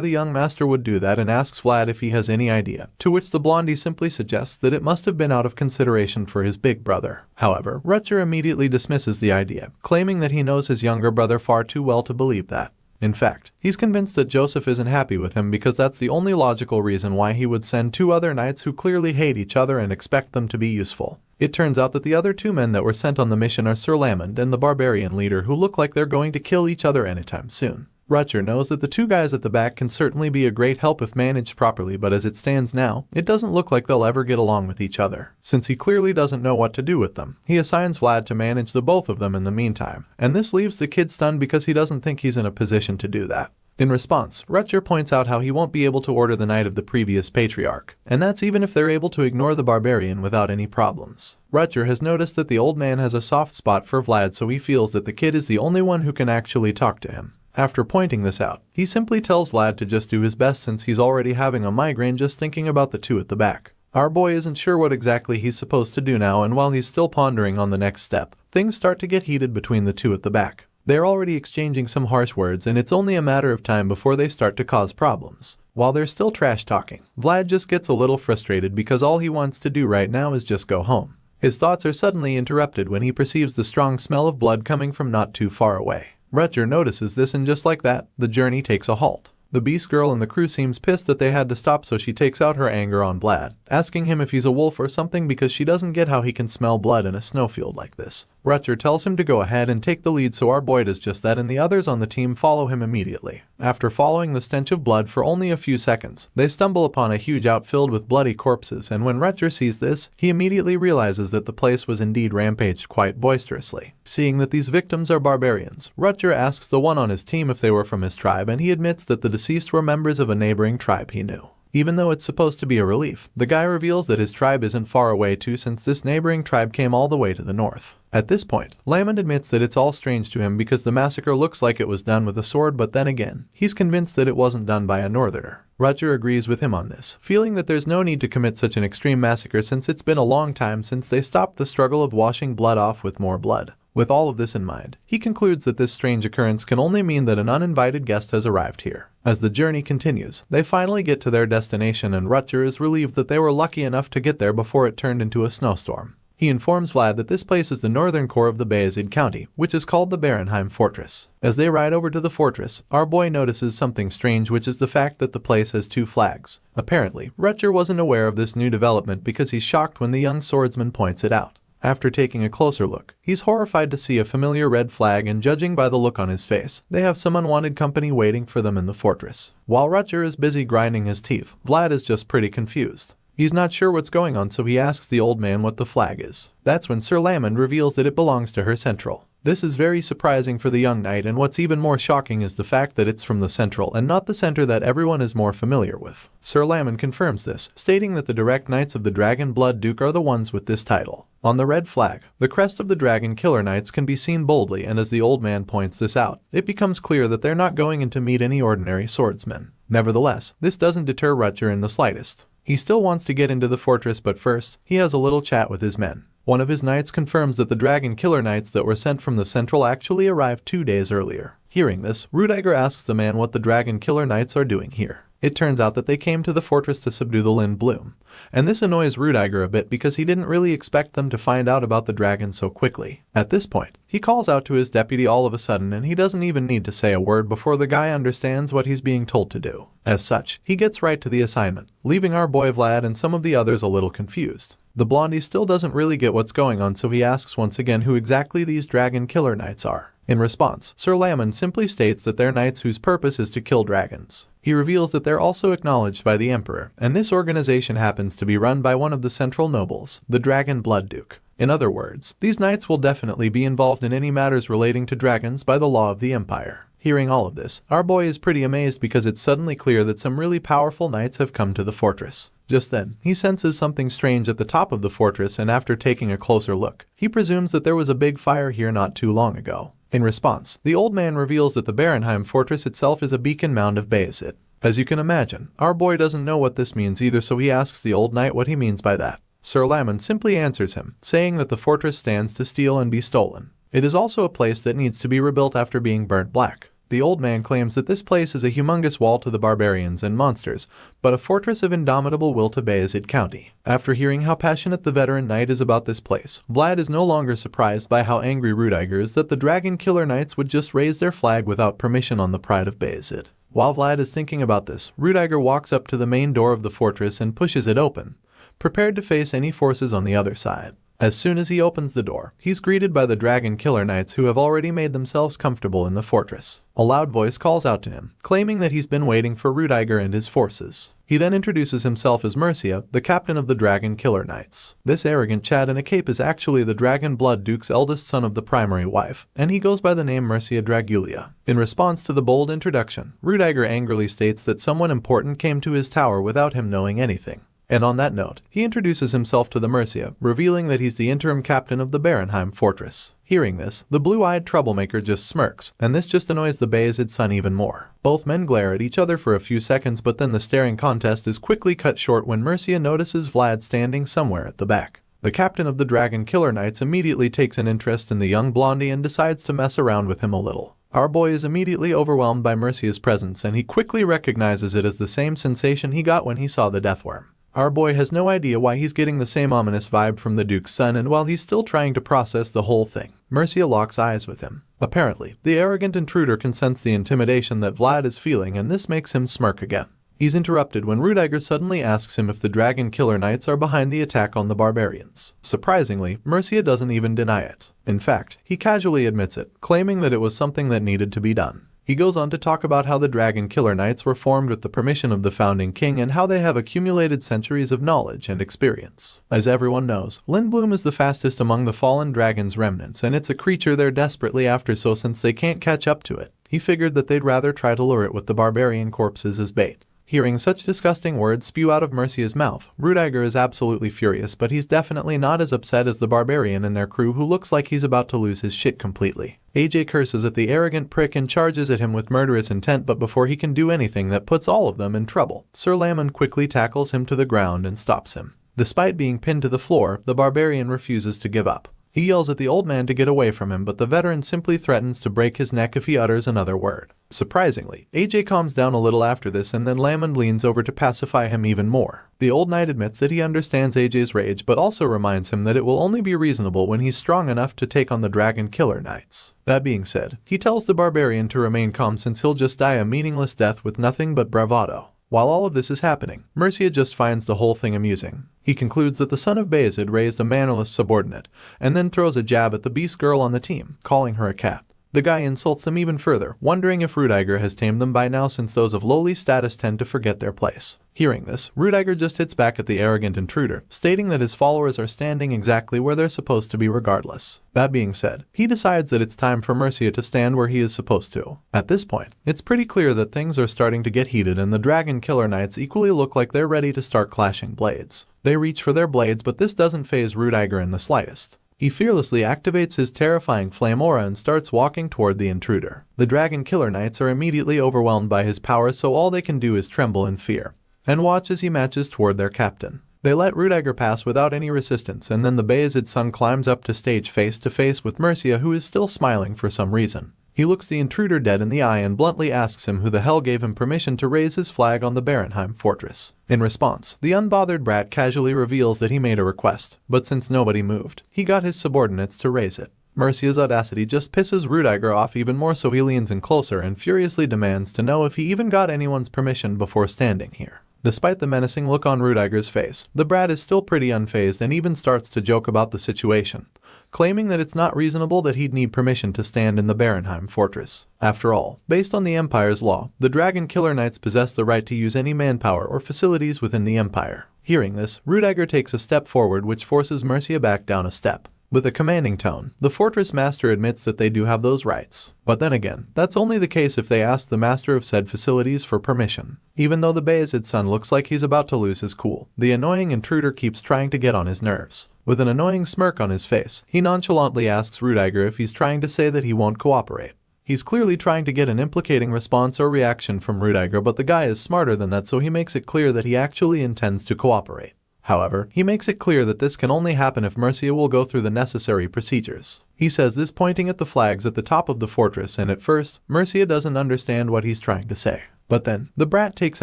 the young master would do that and asks Vlad if he has any idea, to which the blondie simply suggests that it must have been out of consideration for his big brother. However, Rutger immediately dismisses the idea, claiming that he knows his younger brother far too well to believe that. In fact, he's convinced that Joseph isn't happy with him because that's the only logical reason why he would send 2 other knights who clearly hate each other and expect them to be useful. It turns out that the other 2 men that were sent on the mission are Sir Lamond and the barbarian leader, who look like they're going to kill each other anytime soon. Rutger knows that the 2 guys at the back can certainly be a great help if managed properly, but as it stands now, it doesn't look like they'll ever get along with each other. Since he clearly doesn't know what to do with them, he assigns Vlad to manage the both of them in the meantime, and this leaves the kid stunned because he doesn't think he's in a position to do that. In response, Rutger points out how he won't be able to order the knight of the previous patriarch, and that's even if they're able to ignore the barbarian without any problems. Rutger has noticed that the old man has a soft spot for Vlad, so he feels that the kid is the only one who can actually talk to him. After pointing this out, he simply tells Vlad to just do his best since he's already having a migraine just thinking about the 2 at the back. Our boy isn't sure what exactly he's supposed to do now, and while he's still pondering on the next step, things start to get heated between the 2 at the back. They're already exchanging some harsh words, and it's only a matter of time before they start to cause problems. While they're still trash talking, Vlad just gets a little frustrated because all he wants to do right now is just go home. His thoughts are suddenly interrupted when he perceives the strong smell of blood coming from not too far away. Rutger notices this, and just like that, the journey takes a halt. The beast girl in the crew seems pissed that they had to stop, so she takes out her anger on Vlad, asking him if he's a wolf or something because she doesn't get how he can smell blood in a snowfield like this. Rutger tells him to go ahead and take the lead, so our boy does just that, and the others on the team follow him immediately. After following the stench of blood for only a few seconds, they stumble upon a huge outfit filled with bloody corpses, and when Rutger sees this, he immediately realizes that the place was indeed rampaged quite boisterously. Seeing that these victims are barbarians, Rutger asks the one on his team if they were from his tribe, and he admits that the deceased were members of a neighboring tribe he knew. Even though it's supposed to be a relief, the guy reveals that his tribe isn't far away too, since this neighboring tribe came all the way to the north. At this point, Lamond admits that it's all strange to him because the massacre looks like it was done with a sword, but then again, he's convinced that it wasn't done by a northerner. Rutger agrees with him on this, feeling that there's no need to commit such an extreme massacre since it's been a long time since they stopped the struggle of washing blood off with more blood. With all of this in mind, he concludes that this strange occurrence can only mean that an uninvited guest has arrived here. As the journey continues, they finally get to their destination, and Rutger is relieved that they were lucky enough to get there before it turned into a snowstorm. He informs Vlad that this place is the northern core of the Bayezid County, which is called the Barenheim Fortress. As they ride over to the fortress, our boy notices something strange, which is the fact that the place has 2 flags. Apparently, Rutger wasn't aware of this new development because he's shocked when the young swordsman points it out. After taking a closer look, he's horrified to see a familiar red flag, and judging by the look on his face, they have some unwanted company waiting for them in the fortress. While Rutger is busy grinding his teeth, Vlad is just pretty confused. He's not sure what's going on, so he asks the old man what the flag is. That's when Sir Lamond reveals that it belongs to her central. This is very surprising for the young knight, and what's even more shocking is the fact that it's from the central and not the center that everyone is more familiar with. Sir Lamond confirms this, stating that the direct knights of the Dragon Blood Duke are the ones with this title. On the red flag, the crest of the Dragon Killer Knights can be seen boldly, and as the old man points this out, it becomes clear that they're not going in to meet any ordinary swordsmen. Nevertheless, this doesn't deter Rutger in the slightest. He still wants to get into the fortress, but first, he has a little chat with his men. One of his knights confirms that the Dragon Killer Knights that were sent from the Central actually arrived 2 days earlier. Hearing this, Rudiger asks the man what the Dragon Killer Knights are doing here. It turns out that they came to the fortress to subdue the Lind Bloom, and this annoys Rudiger a bit because he didn't really expect them to find out about the dragon so quickly. At this point, he calls out to his deputy all of a sudden, and he doesn't even need to say a word before the guy understands what he's being told to do. As such, he gets right to the assignment, leaving our boy Vlad and some of the others a little confused. The blondie still doesn't really get what's going on, so he asks once again who exactly these Dragon Killer Knights are. In response, Sir Lamond simply states that they're knights whose purpose is to kill dragons. He reveals that they're also acknowledged by the Emperor, and this organization happens to be run by one of the central nobles, the Dragon Blood Duke. In other words, these knights will definitely be involved in any matters relating to dragons by the law of the Empire. Hearing all of this, our boy is pretty amazed because it's suddenly clear that some really powerful knights have come to the fortress. Just then, he senses something strange at the top of the fortress, and after taking a closer look, he presumes that there was a big fire here not too long ago. In response, the old man reveals that the Barenheim fortress itself is a beacon mound of Bayezid. As you can imagine, our boy doesn't know what this means either, so he asks the old knight what he means by that. Sir Lamond simply answers him, saying that the fortress stands to steal and be stolen. It is also a place that needs to be rebuilt after being burnt black. The old man claims that this place is a humongous wall to the barbarians and monsters, but a fortress of indomitable will to Bayezid County. After hearing how passionate the veteran knight is about this place, Vlad is no longer surprised by how angry Rudiger is that the Dragon Killer Knights would just raise their flag without permission on the pride of Bayezid. While Vlad is thinking about this, Rudiger walks up to the main door of the fortress and pushes it open, prepared to face any forces on the other side. As soon as he opens the door, he's greeted by the Dragon Killer Knights who have already made themselves comfortable in the fortress. A loud voice calls out to him, claiming that he's been waiting for Rudiger and his forces. He then introduces himself as Mercia, the captain of the Dragon Killer Knights. This arrogant Chad in a cape is actually the Dragon Blood Duke's eldest son of the primary wife, and he goes by the name Mercia Dragulia. In response to the bold introduction, Rudiger angrily states that someone important came to his tower without him knowing anything. And on that note, he introduces himself to the Mercia, revealing that he's the interim captain of the Barenheim fortress. Hearing this, the blue-eyed troublemaker just smirks, and this just annoys the Bayezid son even more. Both men glare at each other for a few seconds, but then the staring contest is quickly cut short when Mercia notices Vlad standing somewhere at the back. The captain of the Dragon Killer Knights immediately takes an interest in the young blondie and decides to mess around with him a little. Our boy is immediately overwhelmed by Mercia's presence, and he quickly recognizes it as the same sensation he got when he saw the deathworm. Our boy has no idea why he's getting the same ominous vibe from the Duke's son, and while he's still trying to process the whole thing, Mercia locks eyes with him. Apparently, the arrogant intruder can sense the intimidation that Vlad is feeling, and this makes him smirk again. He's interrupted when Rudiger suddenly asks him if the Dragon Killer Knights are behind the attack on the barbarians. Surprisingly, Mercia doesn't even deny it. In fact, he casually admits it, claiming that it was something that needed to be done. He goes on to talk about how the Dragon Killer Knights were formed with the permission of the founding king and how they have accumulated centuries of knowledge and experience. As everyone knows, Lindblom is the fastest among the fallen dragon's remnants, and it's a creature they're desperately after, so since they can't catch up to it, he figured that they'd rather try to lure it with the barbarian corpses as bait. Hearing such disgusting words spew out of Mercia's mouth, Rudiger is absolutely furious, but he's definitely not as upset as the barbarian and their crew, who looks like he's about to lose his shit completely. AJ curses at the arrogant prick and charges at him with murderous intent, but before he can do anything that puts all of them in trouble, Sir Lamon quickly tackles him to the ground and stops him. Despite being pinned to the floor, the barbarian refuses to give up. He yells at the old man to get away from him, but the veteran simply threatens to break his neck if he utters another word. Surprisingly, AJ calms down a little after this, and then Lamond leans over to pacify him even more. The old knight admits that he understands AJ's rage, but also reminds him that it will only be reasonable when he's strong enough to take on the Dragon Killer Knights. That being said, he tells the barbarian to remain calm since he'll just die a meaningless death with nothing but bravado. While all of this is happening, Mercia just finds the whole thing amusing. He concludes that the son of Bayezid raised a mannerless subordinate, and then throws a jab at the beast girl on the team, calling her a cat. The guy insults them even further, wondering if Rudiger has tamed them by now, since those of lowly status tend to forget their place. Hearing this, Rudiger just hits back at the arrogant intruder, stating that his followers are standing exactly where they're supposed to be regardless. That being said, he decides that it's time for Mercia to stand where he is supposed to. At this point, it's pretty clear that things are starting to get heated, and the Dragon Killer Knights equally look like they're ready to start clashing blades. They reach for their blades, but this doesn't faze Rudiger in the slightest. He fearlessly activates his terrifying flame aura and starts walking toward the intruder. The Dragon Killer Knights are immediately overwhelmed by his power, so all they can do is tremble in fear and watch as he marches toward their captain. They let Rudiger pass without any resistance, and then the Bayezid son climbs up to stage face to face with Mercia, who is still smiling for some reason. He looks the intruder dead in the eye and bluntly asks him who the hell gave him permission to raise his flag on the Barenheim fortress. In response, the unbothered brat casually reveals that he made a request, but since nobody moved, he got his subordinates to raise it. Mercia's audacity just pisses Rudiger off even more, so he leans in closer and furiously demands to know if he even got anyone's permission before standing here. Despite the menacing look on Rudiger's face, the brat is still pretty unfazed and even starts to joke about the situation, claiming that it's not reasonable that he'd need permission to stand in the Barenheim fortress. After all, based on the Empire's law, the Dragon Killer Knights possess the right to use any manpower or facilities within the Empire. Hearing this, Rudiger takes a step forward, which forces Mercia back down a step. With a commanding tone, the fortress master admits that they do have those rights. But then again, that's only the case if they ask the master of said facilities for permission. Even though the Bayezid son looks like he's about to lose his cool, the annoying intruder keeps trying to get on his nerves. With an annoying smirk on his face, he nonchalantly asks Rudiger if he's trying to say that he won't cooperate. He's clearly trying to get an implicating response or reaction from Rudiger, but the guy is smarter than that, so he makes it clear that he actually intends to cooperate. However, he makes it clear that this can only happen if Mercia will go through the necessary procedures. He says this pointing at the flags at the top of the fortress, and at first, Mercia doesn't understand what he's trying to say. But then, the brat takes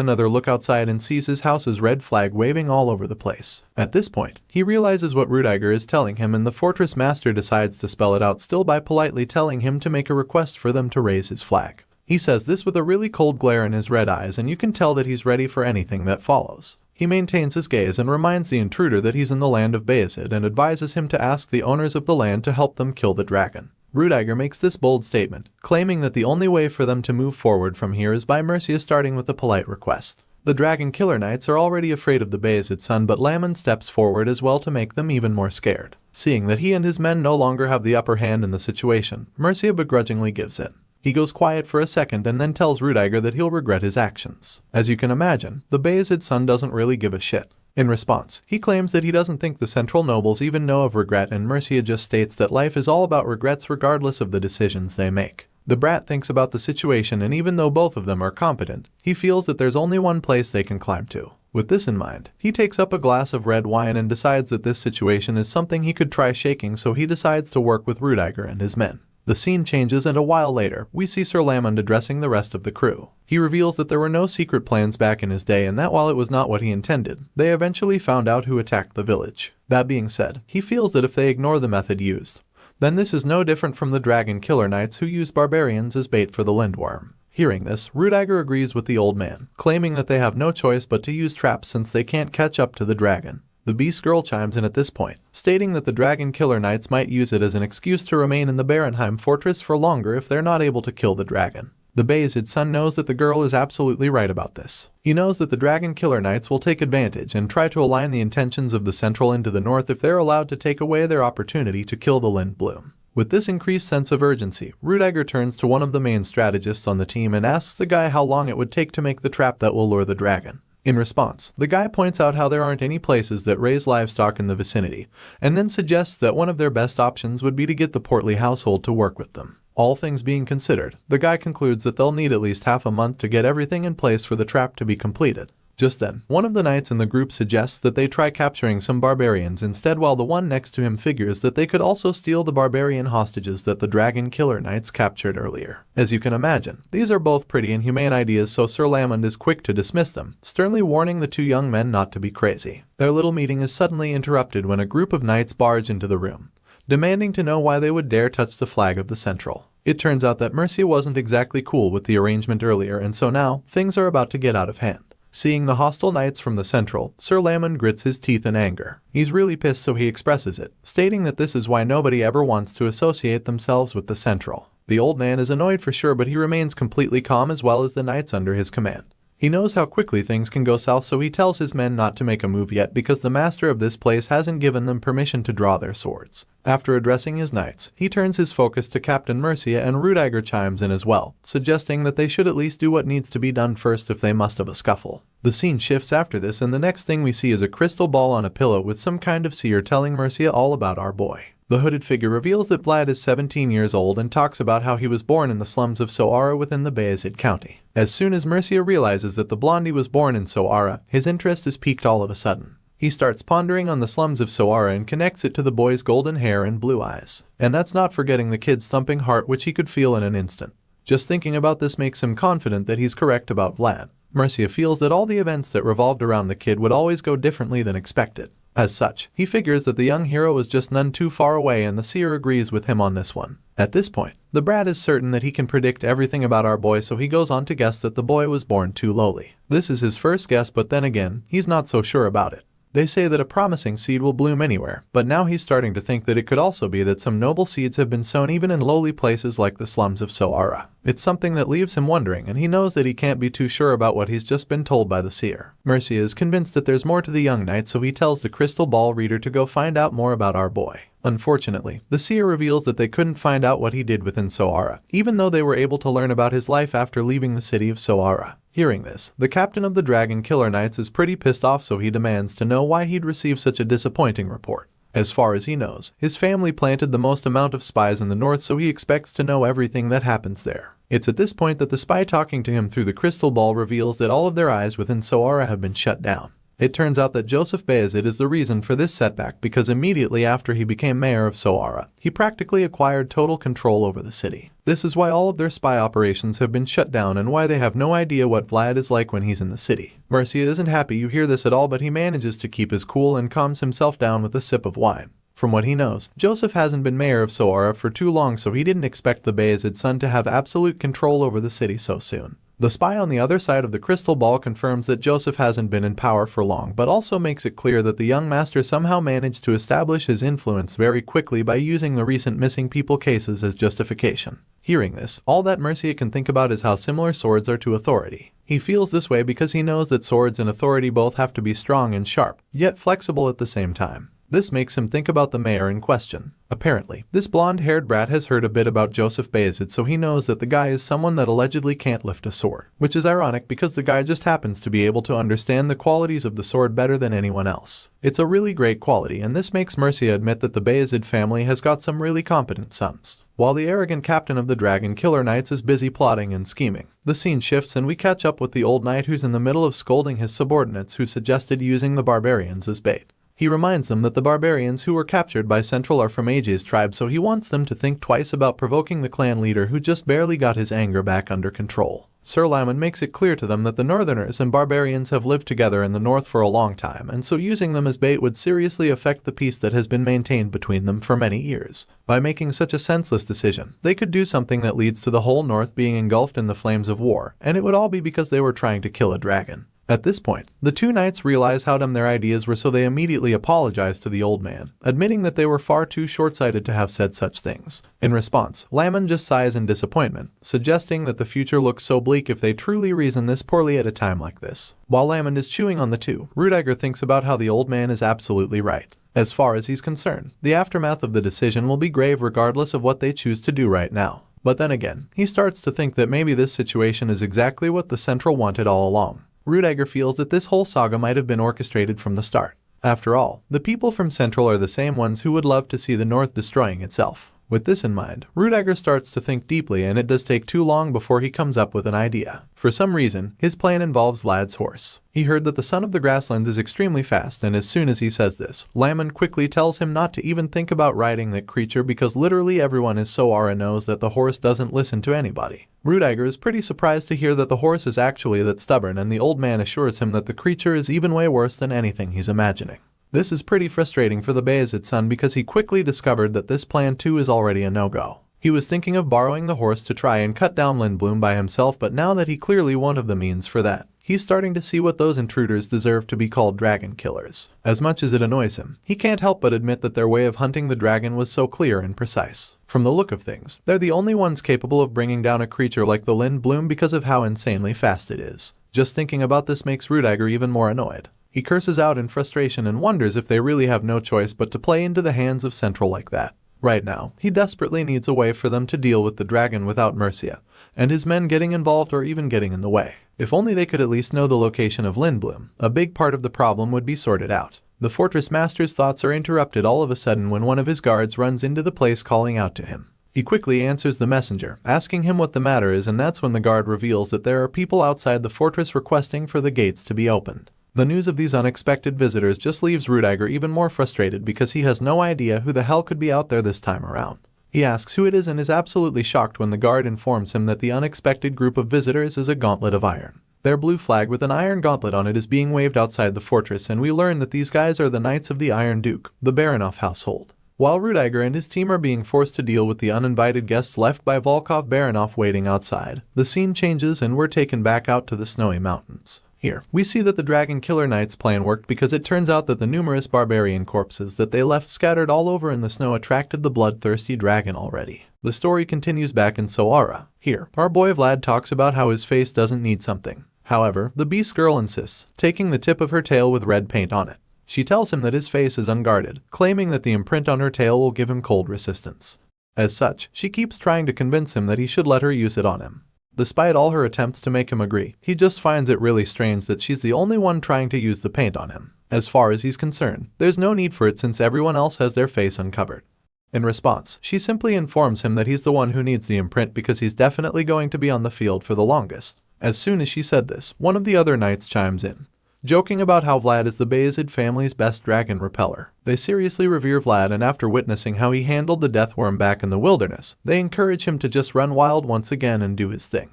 another look outside and sees his house's red flag waving all over the place. At this point, he realizes what Rudiger is telling him, and the fortress master decides to spell it out still by politely telling him to make a request for them to raise his flag. He says this with a really cold glare in his red eyes, and you can tell that he's ready for anything that follows. He maintains his gaze and reminds the intruder that he's in the land of Bayezid and advises him to ask the owners of the land to help them kill the dragon. Rudiger makes this bold statement, claiming that the only way for them to move forward from here is by Mercia starting with a polite request. The dragon killer knights are already afraid of the Bayezid son, but Lamon steps forward as well to make them even more scared. Seeing that he and his men no longer have the upper hand in the situation, Mercia begrudgingly gives in. He goes quiet for a second and then tells Rudiger that he'll regret his actions. As you can imagine, the Bayezid son doesn't really give a shit. In response, he claims that he doesn't think the central nobles even know of regret, and Mercia just states that life is all about regrets regardless of the decisions they make. The brat thinks about the situation, and even though both of them are competent, he feels that there's only one place they can climb to. With this in mind, he takes up a glass of red wine and decides that this situation is something he could try shaking, so he decides to work with Rudiger and his men. The scene changes, and a while later, we see Sir Lamond addressing the rest of the crew. He reveals that there were no secret plans back in his day, and that while it was not what he intended, they eventually found out who attacked the village. That being said, he feels that if they ignore the method used, then this is no different from the dragon killer knights who used barbarians as bait for the lindworm. Hearing this, Rudiger agrees with the old man, claiming that they have no choice but to use traps since they can't catch up to the dragon. The beast girl chimes in at this point, stating that the dragon killer knights might use it as an excuse to remain in the Barenheim fortress for longer if they're not able to kill the dragon. The Bayezid son knows that the girl is absolutely right about this. He knows that the dragon killer knights will take advantage and try to align the intentions of the central into the north if they're allowed to take away their opportunity to kill the Lindblum. With this increased sense of urgency, Rudiger turns to one of the main strategists on the team and asks the guy how long it would take to make the trap that will lure the dragon. In response, the guy points out how there aren't any places that raise livestock in the vicinity, and then suggests that one of their best options would be to get the portly household to work with them. All things being considered, the guy concludes that they'll need at least half a month to get everything in place for the trap to be completed. Just then, one of the knights in the group suggests that they try capturing some barbarians instead, while the one next to him figures that they could also steal the barbarian hostages that the dragon killer knights captured earlier. As you can imagine, these are both pretty inhumane ideas, so Sir Lamond is quick to dismiss them, sternly warning the two young men not to be crazy. Their little meeting is suddenly interrupted when a group of knights barge into the room, demanding to know why they would dare touch the flag of the central. It turns out that Mercia wasn't exactly cool with the arrangement earlier, and so now, things are about to get out of hand. Seeing the hostile knights from the central, Sir Lamond grits his teeth in anger. He's really pissed, so he expresses it, stating that this is why nobody ever wants to associate themselves with the central. The old man is annoyed for sure, but he remains completely calm, as well as the knights under his command. He knows how quickly things can go south, so he tells his men not to make a move yet because the master of this place hasn't given them permission to draw their swords. After addressing his knights, he turns his focus to Captain Mercia, and Rudiger chimes in as well, suggesting that they should at least do what needs to be done first if they must have a scuffle. The scene shifts after this, and the next thing we see is a crystal ball on a pillow with some kind of seer telling Mercia all about our boy. The hooded figure reveals that Vlad is 17 years old and talks about how he was born in the slums of Sara within the Bayezid County. As soon as Mercia realizes that the blondie was born in Sara, his interest is piqued all of a sudden. He starts pondering on the slums of Sara and connects it to the boy's golden hair and blue eyes. And that's not forgetting the kid's thumping heart, which he could feel in an instant. Just thinking about this makes him confident that he's correct about Vlad. Mercia feels that all the events that revolved around the kid would always go differently than expected. As such, he figures that the young hero is just none too far away, and the seer agrees with him on this one. At this point, the brat is certain that he can predict everything about our boy, so he goes on to guess that the boy was born too lowly. This is his first guess, but then again, he's not so sure about it. They say that a promising seed will bloom anywhere, but now he's starting to think that it could also be that some noble seeds have been sown even in lowly places like the slums of Sara. It's something that leaves him wondering, and he knows that he can't be too sure about what he's just been told by the seer. Mercia is convinced that there's more to the young knight, so he tells the crystal ball reader to go find out more about our boy. Unfortunately, the seer reveals that they couldn't find out what he did within Sara, even though they were able to learn about his life after leaving the city of Sara. Hearing this, the captain of the Dragon Killer Knights is pretty pissed off, so he demands to know why he'd received such a disappointing report. As far as he knows, his family planted the most amount of spies in the north, so he expects to know everything that happens there. It's at this point that the spy talking to him through the crystal ball reveals that all of their eyes within Sara have been shut down. It turns out that Joseph Bayezid is the reason for this setback because immediately after he became mayor of Sara, he practically acquired total control over the city. This is why all of their spy operations have been shut down and why they have no idea what Vlad is like when he's in the city. Mercia isn't happy you hear this at all, but he manages to keep his cool and calms himself down with a sip of wine. From what he knows, Joseph hasn't been mayor of Sara for too long, so he didn't expect the Bayezid son to have absolute control over the city so soon. The spy on the other side of the crystal ball confirms that Joseph hasn't been in power for long, but also makes it clear that the young master somehow managed to establish his influence very quickly by using the recent missing people cases as justification. Hearing this, all that Mercia can think about is how similar swords are to authority. He feels this way because he knows that swords and authority both have to be strong and sharp, yet flexible at the same time. This makes him think about the mayor in question. Apparently, this blonde-haired brat has heard a bit about Joseph Bayezid, so he knows that the guy is someone that allegedly can't lift a sword. Which is ironic because the guy just happens to be able to understand the qualities of the sword better than anyone else. It's a really great quality, and this makes Mercia admit that the Bayezid family has got some really competent sons. While the arrogant captain of the Dragon Killer Knights is busy plotting and scheming, the scene shifts and we catch up with the old knight who's in the middle of scolding his subordinates who suggested using the barbarians as bait. He reminds them that the barbarians who were captured by Central are from AJ's tribe, so he wants them to think twice about provoking the clan leader who just barely got his anger back under control. Sir Lyman makes it clear to them that the Northerners and barbarians have lived together in the north for a long time, and so using them as bait would seriously affect the peace that has been maintained between them for many years. By making such a senseless decision, they could do something that leads to the whole north being engulfed in the flames of war, and it would all be because they were trying to kill a dragon. At this point, the two knights realize how dumb their ideas were, so they immediately apologize to the old man, admitting that they were far too short-sighted to have said such things. In response, Lyman just sighs in disappointment, suggesting that the future looks so bleak if they truly reason this poorly at a time like this. While Lyman is chewing on the two, Rudiger thinks about how the old man is absolutely right. As far as he's concerned, the aftermath of the decision will be grave regardless of what they choose to do right now. But then again, he starts to think that maybe this situation is exactly what the Central wanted all along. Rudiger feels that this whole saga might have been orchestrated from the start. After all, the people from Central are the same ones who would love to see the North destroying itself. With this in mind, Rudiger starts to think deeply, and it does take too long before he comes up with an idea. For some reason, his plan involves Vlad's horse. He heard that the son of the grasslands is extremely fast, and as soon as he says this, Lyman quickly tells him not to even think about riding that creature because literally everyone in Sara knows that the horse doesn't listen to anybody. Rudiger is pretty surprised to hear that the horse is actually that stubborn, and the old man assures him that the creature is even way worse than anything he's imagining. This is pretty frustrating for the Bayezid son because he quickly discovered that this plan too is already a no-go. He was thinking of borrowing the horse to try and cut down Lindblom by himself, but now that he clearly won't have the means for that, he's starting to see what those intruders deserve to be called dragon killers. As much as it annoys him, he can't help but admit that their way of hunting the dragon was so clear and precise. From the look of things, they're the only ones capable of bringing down a creature like the Lindblom because of how insanely fast it is. Just thinking about this makes Rudiger even more annoyed. He curses out in frustration and wonders if they really have no choice but to play into the hands of Central like that. Right now, he desperately needs a way for them to deal with the dragon without Mercia, and his men getting involved or even getting in the way. If only they could at least know the location of Lindblom, a big part of the problem would be sorted out. The fortress master's thoughts are interrupted all of a sudden when one of his guards runs into the place calling out to him. He quickly answers the messenger, asking him what the matter is, and that's when the guard reveals that there are people outside the fortress requesting for the gates to be opened. The news of these unexpected visitors just leaves Rudiger even more frustrated because he has no idea who the hell could be out there this time around. He asks who it is and is absolutely shocked when the guard informs him that the unexpected group of visitors is a gauntlet of iron. Their blue flag with an iron gauntlet on it is being waved outside the fortress, and we learn that these guys are the Knights of the Iron Duke, the Baronoff household. While Rudiger and his team are being forced to deal with the uninvited guests left by Volkov Baronoff waiting outside, the scene changes and we're taken back out to the snowy mountains. Here, we see that the Dragon Killer Knight's plan worked because it turns out that the numerous barbarian corpses that they left scattered all over in the snow attracted the bloodthirsty dragon already. The story continues back in Sara. Here, our boy Vlad talks about how his face doesn't need something. However, the beast girl insists, taking the tip of her tail with red paint on it. She tells him that his face is unguarded, claiming that the imprint on her tail will give him cold resistance. As such, she keeps trying to convince him that he should let her use it on him. Despite all her attempts to make him agree, he just finds it really strange that she's the only one trying to use the paint on him. As far as he's concerned, there's no need for it since everyone else has their face uncovered. In response, she simply informs him that he's the one who needs the imprint because he's definitely going to be on the field for the longest. As soon as she said this, one of the other knights chimes in. joking about how Vlad is the Bayezid family's best dragon repeller. They seriously revere Vlad, and after witnessing how he handled the deathworm back in the wilderness, they encourage him to just run wild once again and do his thing.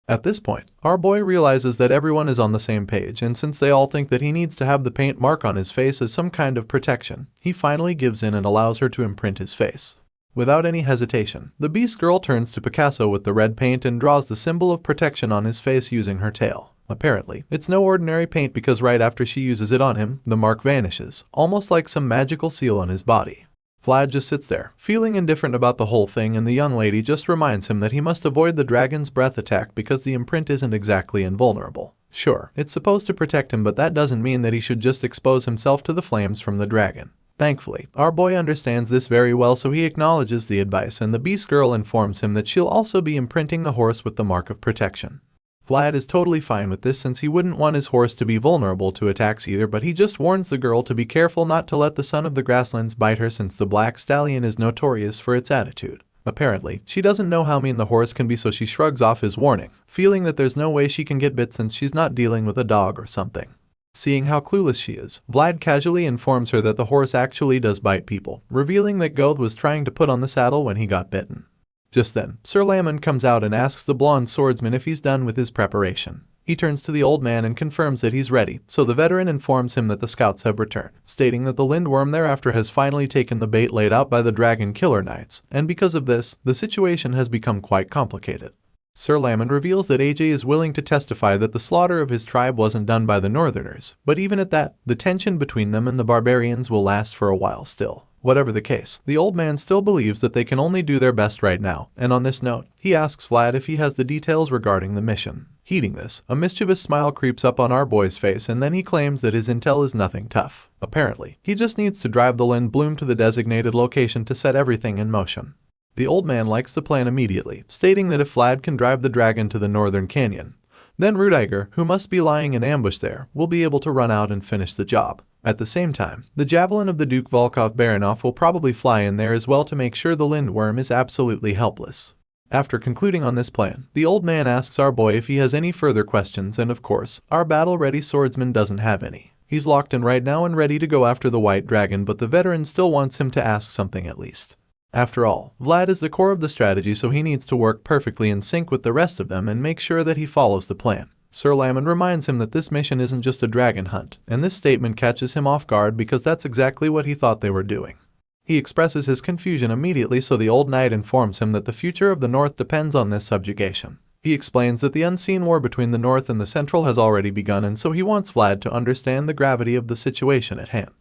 At this point, our boy realizes that everyone is on the same page, and since they all think that he needs to have the paint mark on his face as some kind of protection, he finally gives in and allows her to imprint his face. Without any hesitation, the beast girl turns to Picasso with the red paint and draws the symbol of protection on his face using her tail. Apparently, it's no ordinary paint because right after she uses it on him, the mark vanishes, almost like some magical seal on his body. Vlad just sits there, feeling indifferent about the whole thing, and the young lady just reminds him that he must avoid the dragon's breath attack because the imprint isn't exactly invulnerable. Sure, it's supposed to protect him, but that doesn't mean that he should just expose himself to the flames from the dragon. Thankfully, our boy understands this very well, so he acknowledges the advice, and the beast girl informs him that she'll also be imprinting the horse with the mark of protection. Vlad is totally fine with this since he wouldn't want his horse to be vulnerable to attacks either, but he just warns the girl to be careful not to let the son of the grasslands bite her since the black stallion is notorious for its attitude. Apparently, she doesn't know how mean the horse can be, so she shrugs off his warning, feeling that there's no way she can get bit since she's not dealing with a dog or something. Seeing how clueless she is, Vlad casually informs her that the horse actually does bite people, revealing that Goth was trying to put on the saddle when he got bitten. Just then, Sir Stangga comes out and asks the blonde swordsman if he's done with his preparation. He turns to the old man and confirms that he's ready, so the veteran informs him that the scouts have returned, stating that the lindworm thereafter has finally taken the bait laid out by the dragon killer knights, and because of this, the situation has become quite complicated. Sir Stangga reveals that AJ is willing to testify that the slaughter of his tribe wasn't done by the northerners, but even at that, the tension between them and the barbarians will last for a while still. Whatever the case, the old man still believes that they can only do their best right now, and on this note, he asks Vlad if he has the details regarding the mission. Heeding this, a mischievous smile creeps up on our boy's face, and then he claims that his intel is nothing tough. Apparently, he just needs to drive the Lindblum to the designated location to set everything in motion. The old man likes the plan immediately, stating that if Vlad can drive the dragon to the northern canyon, then Rudiger, who must be lying in ambush there, will be able to run out and finish the job. At the same time, the javelin of the Duke Volkov Baranov will probably fly in there as well to make sure the lindworm is absolutely helpless. After concluding on this plan, the old man asks our boy if he has any further questions, and of course, our battle-ready swordsman doesn't have any. He's locked in right now and ready to go after the white dragon, but the veteran still wants him to ask something at least. After all, Vlad is the core of the strategy, so he needs to work perfectly in sync with the rest of them and make sure that he follows the plan. Sir Stangga reminds him that this mission isn't just a dragon hunt, and this statement catches him off guard because that's exactly what he thought they were doing. He expresses his confusion immediately, so the old knight informs him that the future of the North depends on this subjugation. He explains that the unseen war between the North and the Central has already begun, and so he wants Vlad to understand the gravity of the situation at hand.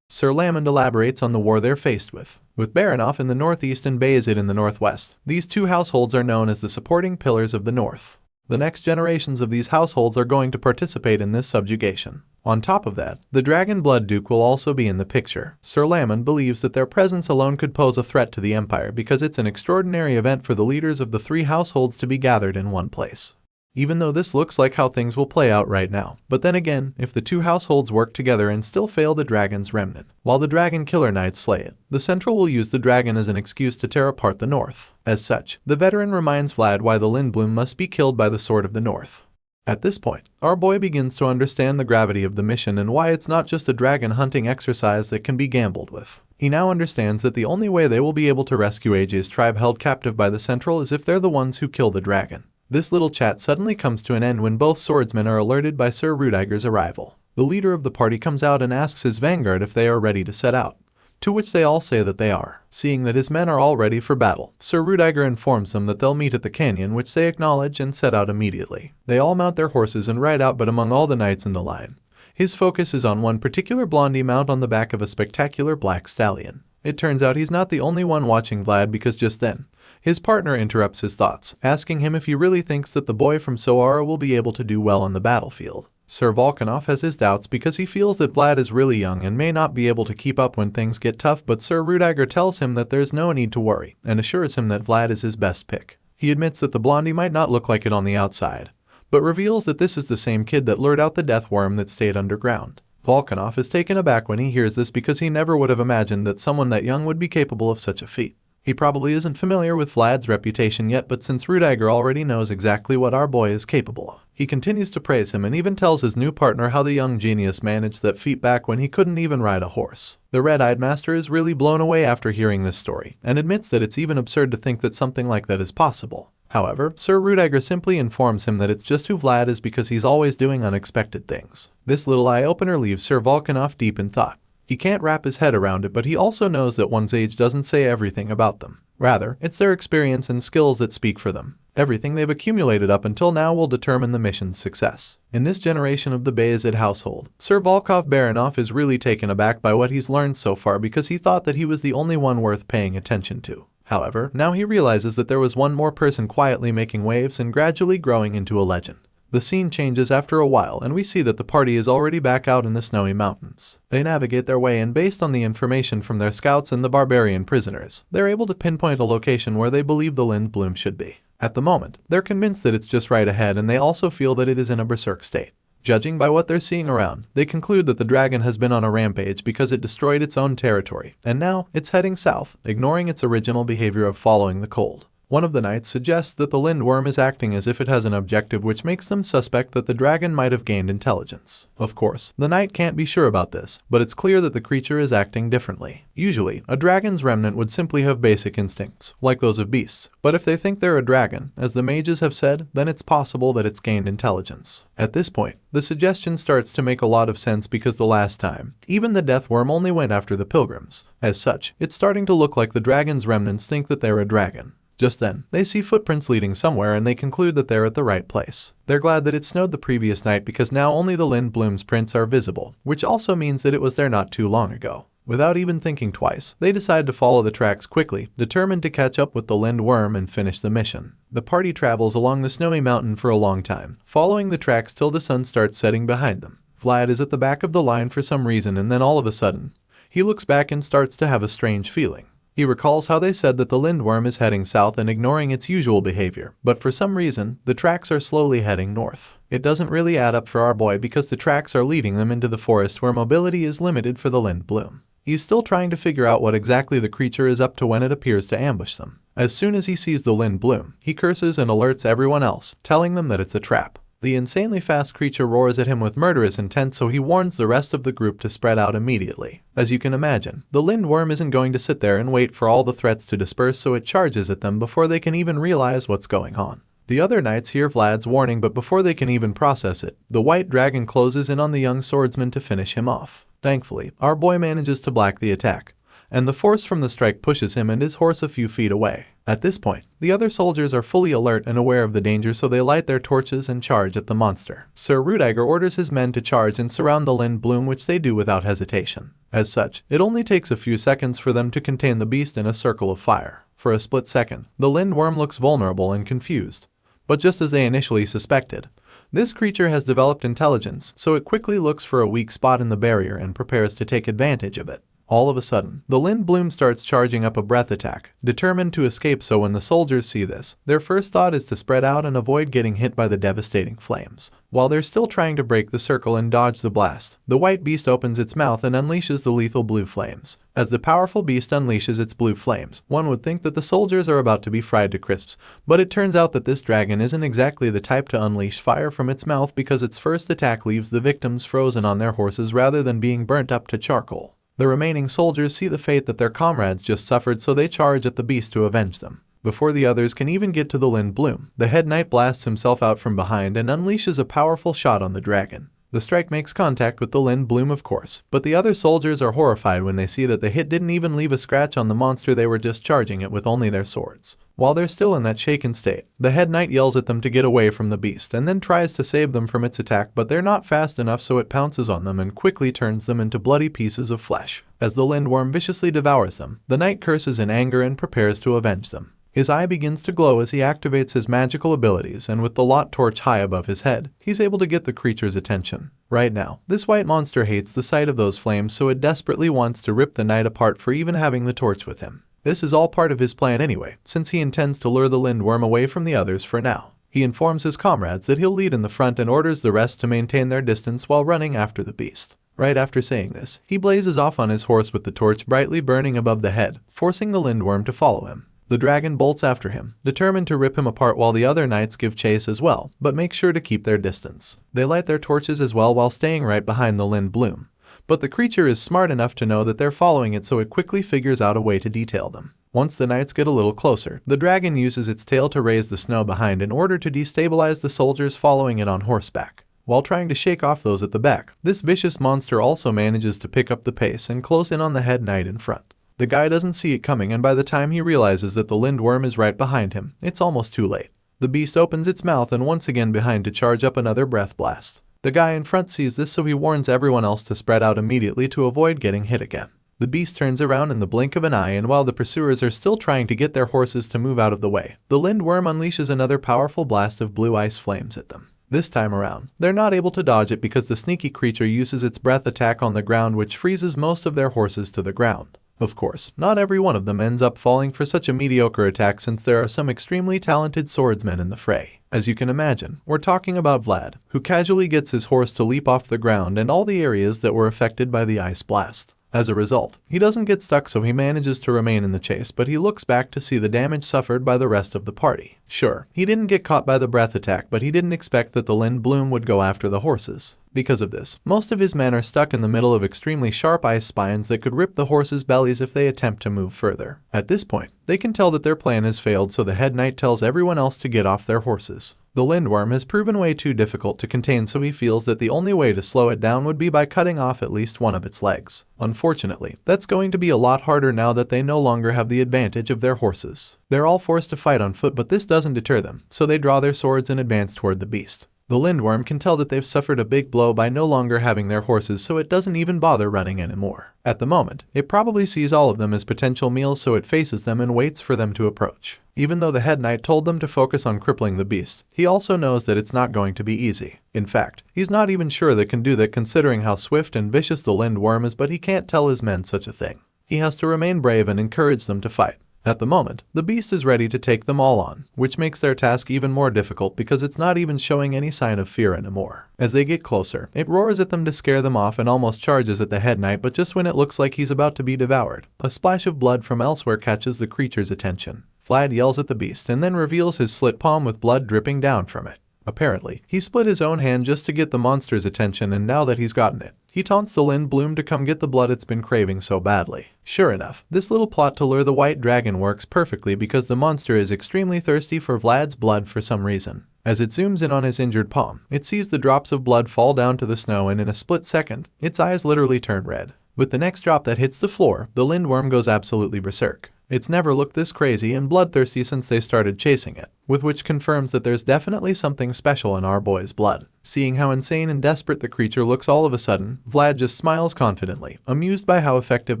Sir Stangga elaborates on the war they're faced with Baranov in the northeast and Bayezid in the northwest. These two households are known as the supporting pillars of the North. The next generations of these households are going to participate in this subjugation. On top of that, the Dragon Blood Duke will also be in the picture. Sir Stangga believes that their presence alone could pose a threat to the Empire because it's an extraordinary event for the leaders of the three households to be gathered in one place. Even though this looks like how things will play out right now. But then again, if the two households work together and still fail the dragon's remnant, while the dragon killer knights slay it, the Central will use the dragon as an excuse to tear apart the North. As such, the veteran reminds Vlad why the Lindblum must be killed by the Sword of the North. At this point, our boy begins to understand the gravity of the mission and why it's not just a dragon hunting exercise that can be gambled with. He now understands that the only way they will be able to rescue AJ's tribe held captive by the Central is if they're the ones who kill the dragon. This little chat suddenly comes to an end when both swordsmen are alerted by Sir Rudiger's arrival. The leader of the party comes out and asks his vanguard if they are ready to set out, to which they all say that they are. Seeing that his men are all ready for battle, Sir Rudiger informs them that they'll meet at the canyon, which they acknowledge and set out immediately. They all mount their horses and ride out, but among all the knights in the line, his focus is on one particular blondie mount on the back of a spectacular black stallion. It turns out he's not the only one watching Vlad because just then, his partner interrupts his thoughts, asking him if he really thinks that the boy from Sara will be able to do well on the battlefield. Sir Volkanov has his doubts because he feels that Vlad is really young and may not be able to keep up when things get tough, but Sir Rudiger tells him that there's no need to worry and assures him that Vlad is his best pick. He admits that the blondie might not look like it on the outside, but reveals that this is the same kid that lured out the death worm that stayed underground. Volkanov is taken aback when he hears this because he never would have imagined that someone that young would be capable of such a feat. He probably isn't familiar with Vlad's reputation yet, but since Rudiger already knows exactly what our boy is capable of, He continues to praise him and even tells his new partner how the young genius managed that feat back when he couldn't even ride a horse. The red-eyed master is really blown away after hearing this story, and admits that it's even absurd to think that something like that is possible. However, Sir Stangga simply informs him that it's just who Vlad is because he's always doing unexpected things. This little eye-opener leaves Sir Vulcan off deep in thought. He can't wrap his head around it, but he also knows that one's age doesn't say everything about them. Rather, it's their experience and skills that speak for them. Everything they've accumulated up until now will determine the mission's success. In this generation of the Bayezid household, Sir Volkov Baranov is really taken aback by what he's learned so far because he thought that he was the only one worth paying attention to. However, now he realizes that there was one more person quietly making waves and gradually growing into a legend. The scene changes after a while and we see that the party is already back out in the snowy mountains. They navigate their way and based on the information from their scouts and the barbarian prisoners, they're able to pinpoint a location where they believe the Lind Bloom should be. At the moment, they're convinced that it's just right ahead and they also feel that it is in a berserk state. Judging by what they're seeing around, they conclude that the dragon has been on a rampage because it destroyed its own territory, and now it's heading south, ignoring its original behavior of following the cold. One of the knights suggests that the lindworm is acting as if it has an objective, which makes them suspect that the dragon might have gained intelligence. Of course, the knight can't be sure about this, but it's clear that the creature is acting differently. Usually, a dragon's remnant would simply have basic instincts, like those of beasts, but if they think they're a dragon, as the mages have said, then it's possible that it's gained intelligence. At this point, the suggestion starts to make a lot of sense because the last time, even the death worm only went after the pilgrims. As such, it's starting to look like the dragon's remnants think that they're a dragon. Just then, they see footprints leading somewhere and they conclude that they're at the right place. They're glad that it snowed the previous night because now only the Lind Bloom's prints are visible, which also means that it was there not too long ago. Without even thinking twice, they decide to follow the tracks quickly, determined to catch up with the Lind Worm and finish the mission. The party travels along the snowy mountain for a long time, following the tracks till the sun starts setting behind them. Vlad is at the back of the line for some reason and then all of a sudden, he looks back and starts to have a strange feeling. He recalls how they said that the lindworm is heading south and ignoring its usual behavior, but for some reason, the tracks are slowly heading north. It doesn't really add up for our boy because the tracks are leading them into the forest where mobility is limited for the Lind Bloom. He's still trying to figure out what exactly the creature is up to when it appears to ambush them. As soon as he sees the Lind Bloom, he curses and alerts everyone else, telling them that it's a trap. The insanely fast creature roars at him with murderous intent, so he warns the rest of the group to spread out immediately. As you can imagine, the lindworm isn't going to sit there and wait for all the threats to disperse, so it charges at them before they can even realize what's going on. The other knights hear Vlad's warning, but before they can even process it, the white dragon closes in on the young swordsman to finish him off. Thankfully, our boy manages to block the attack, and the force from the strike pushes him and his horse a few feet away. At this point, the other soldiers are fully alert and aware of the danger, so they light their torches and charge at the monster. Sir Stangga orders his men to charge and surround the Lind Bloom, which they do without hesitation. As such, it only takes a few seconds for them to contain the beast in a circle of fire. For a split second, the lindworm looks vulnerable and confused. But just as they initially suspected, this creature has developed intelligence, so it quickly looks for a weak spot in the barrier and prepares to take advantage of it. All of a sudden, the Lind Bloom starts charging up a breath attack, determined to escape, so when the soldiers see this, their first thought is to spread out and avoid getting hit by the devastating flames. While they're still trying to break the circle and dodge the blast, the white beast opens its mouth and unleashes the lethal blue flames. As the powerful beast unleashes its blue flames, one would think that the soldiers are about to be fried to crisps, but it turns out that this dragon isn't exactly the type to unleash fire from its mouth because its first attack leaves the victims frozen on their horses rather than being burnt up to charcoal. The remaining soldiers see the fate that their comrades just suffered, so they charge at the beast to avenge them. Before the others can even get to the Lind Bloom, the head knight blasts himself out from behind and unleashes a powerful shot on the dragon. The strike makes contact with the Lind Bloom, of course, but the other soldiers are horrified when they see that the hit didn't even leave a scratch on the monster. They were just charging it with only their swords. While they're still in that shaken state, the head knight yells at them to get away from the beast and then tries to save them from its attack, but they're not fast enough, so it pounces on them and quickly turns them into bloody pieces of flesh. As the lindworm viciously devours them, the knight curses in anger and prepares to avenge them. His eye begins to glow as he activates his magical abilities, and with the lot torch high above his head, he's able to get the creature's attention. Right now, this white monster hates the sight of those flames, so it desperately wants to rip the knight apart for even having the torch with him. This is all part of his plan anyway, since he intends to lure the lindworm away from the others for now. He informs his comrades that he'll lead in the front and orders the rest to maintain their distance while running after the beast. Right after saying this, he blazes off on his horse with the torch brightly burning above the head, forcing the lindworm to follow him. The dragon bolts after him, determined to rip him apart while the other knights give chase as well, but make sure to keep their distance. They light their torches as well while staying right behind the Lind Bloom. But the creature is smart enough to know that they're following it, so it quickly figures out a way to detail them. Once the knights get a little closer, the dragon uses its tail to raise the snow behind in order to destabilize the soldiers following it on horseback. While trying to shake off those at the back, this vicious monster also manages to pick up the pace and close in on the head knight in front. The guy doesn't see it coming, and by the time he realizes that the lindworm is right behind him, it's almost too late. The beast opens its mouth and once again behind to charge up another breath blast. The guy in front sees this, so he warns everyone else to spread out immediately to avoid getting hit again. The beast turns around in the blink of an eye, and while the pursuers are still trying to get their horses to move out of the way, the lindworm unleashes another powerful blast of blue ice flames at them. This time around, they're not able to dodge it because the sneaky creature uses its breath attack on the ground, which freezes most of their horses to the ground. Of course, not every one of them ends up falling for such a mediocre attack, since there are some extremely talented swordsmen in the fray. As you can imagine, we're talking about Vlad, who casually gets his horse to leap off the ground and all the areas that were affected by the ice blast. As a result, he doesn't get stuck, so he manages to remain in the chase, but he looks back to see the damage suffered by the rest of the party. Sure, he didn't get caught by the breath attack, but he didn't expect that the Lind Bloom would go after the horses. Because of this, most of his men are stuck in the middle of extremely sharp ice spines that could rip the horses' bellies if they attempt to move further. At this point, they can tell that their plan has failed, so the head knight tells everyone else to get off their horses. The lindworm has proven way too difficult to contain, so he feels that the only way to slow it down would be by cutting off at least one of its legs. Unfortunately, that's going to be a lot harder now that they no longer have the advantage of their horses. They're all forced to fight on foot, but this doesn't deter them, so they draw their swords and advance toward the beast. The lindworm can tell that they've suffered a big blow by no longer having their horses, so it doesn't even bother running anymore. At the moment, it probably sees all of them as potential meals, so it faces them and waits for them to approach. Even though the head knight told them to focus on crippling the beast, he also knows that it's not going to be easy. In fact, he's not even sure they can do that considering how swift and vicious the lindworm is, but he can't tell his men such a thing. He has to remain brave and encourage them to fight. At the moment, the beast is ready to take them all on, which makes their task even more difficult because it's not even showing any sign of fear anymore. As they get closer, it roars at them to scare them off and almost charges at the head knight, but just when it looks like he's about to be devoured, a splash of blood from elsewhere catches the creature's attention. Vlad yells at the beast and then reveals his slit palm with blood dripping down from it. Apparently, he split his own hand just to get the monster's attention, and now that he's gotten it, he taunts the Lind Bloom to come get the blood it's been craving so badly. Sure enough, this little plot to lure the white dragon works perfectly because the monster is extremely thirsty for Vlad's blood for some reason. As it zooms in on his injured palm, it sees the drops of blood fall down to the snow, and in a split second, its eyes literally turn red. With the next drop that hits the floor, the lindworm goes absolutely berserk. It's never looked this crazy and bloodthirsty since they started chasing it, with which confirms that there's definitely something special in our boy's blood. Seeing how insane and desperate the creature looks all of a sudden, Vlad just smiles confidently, amused by how effective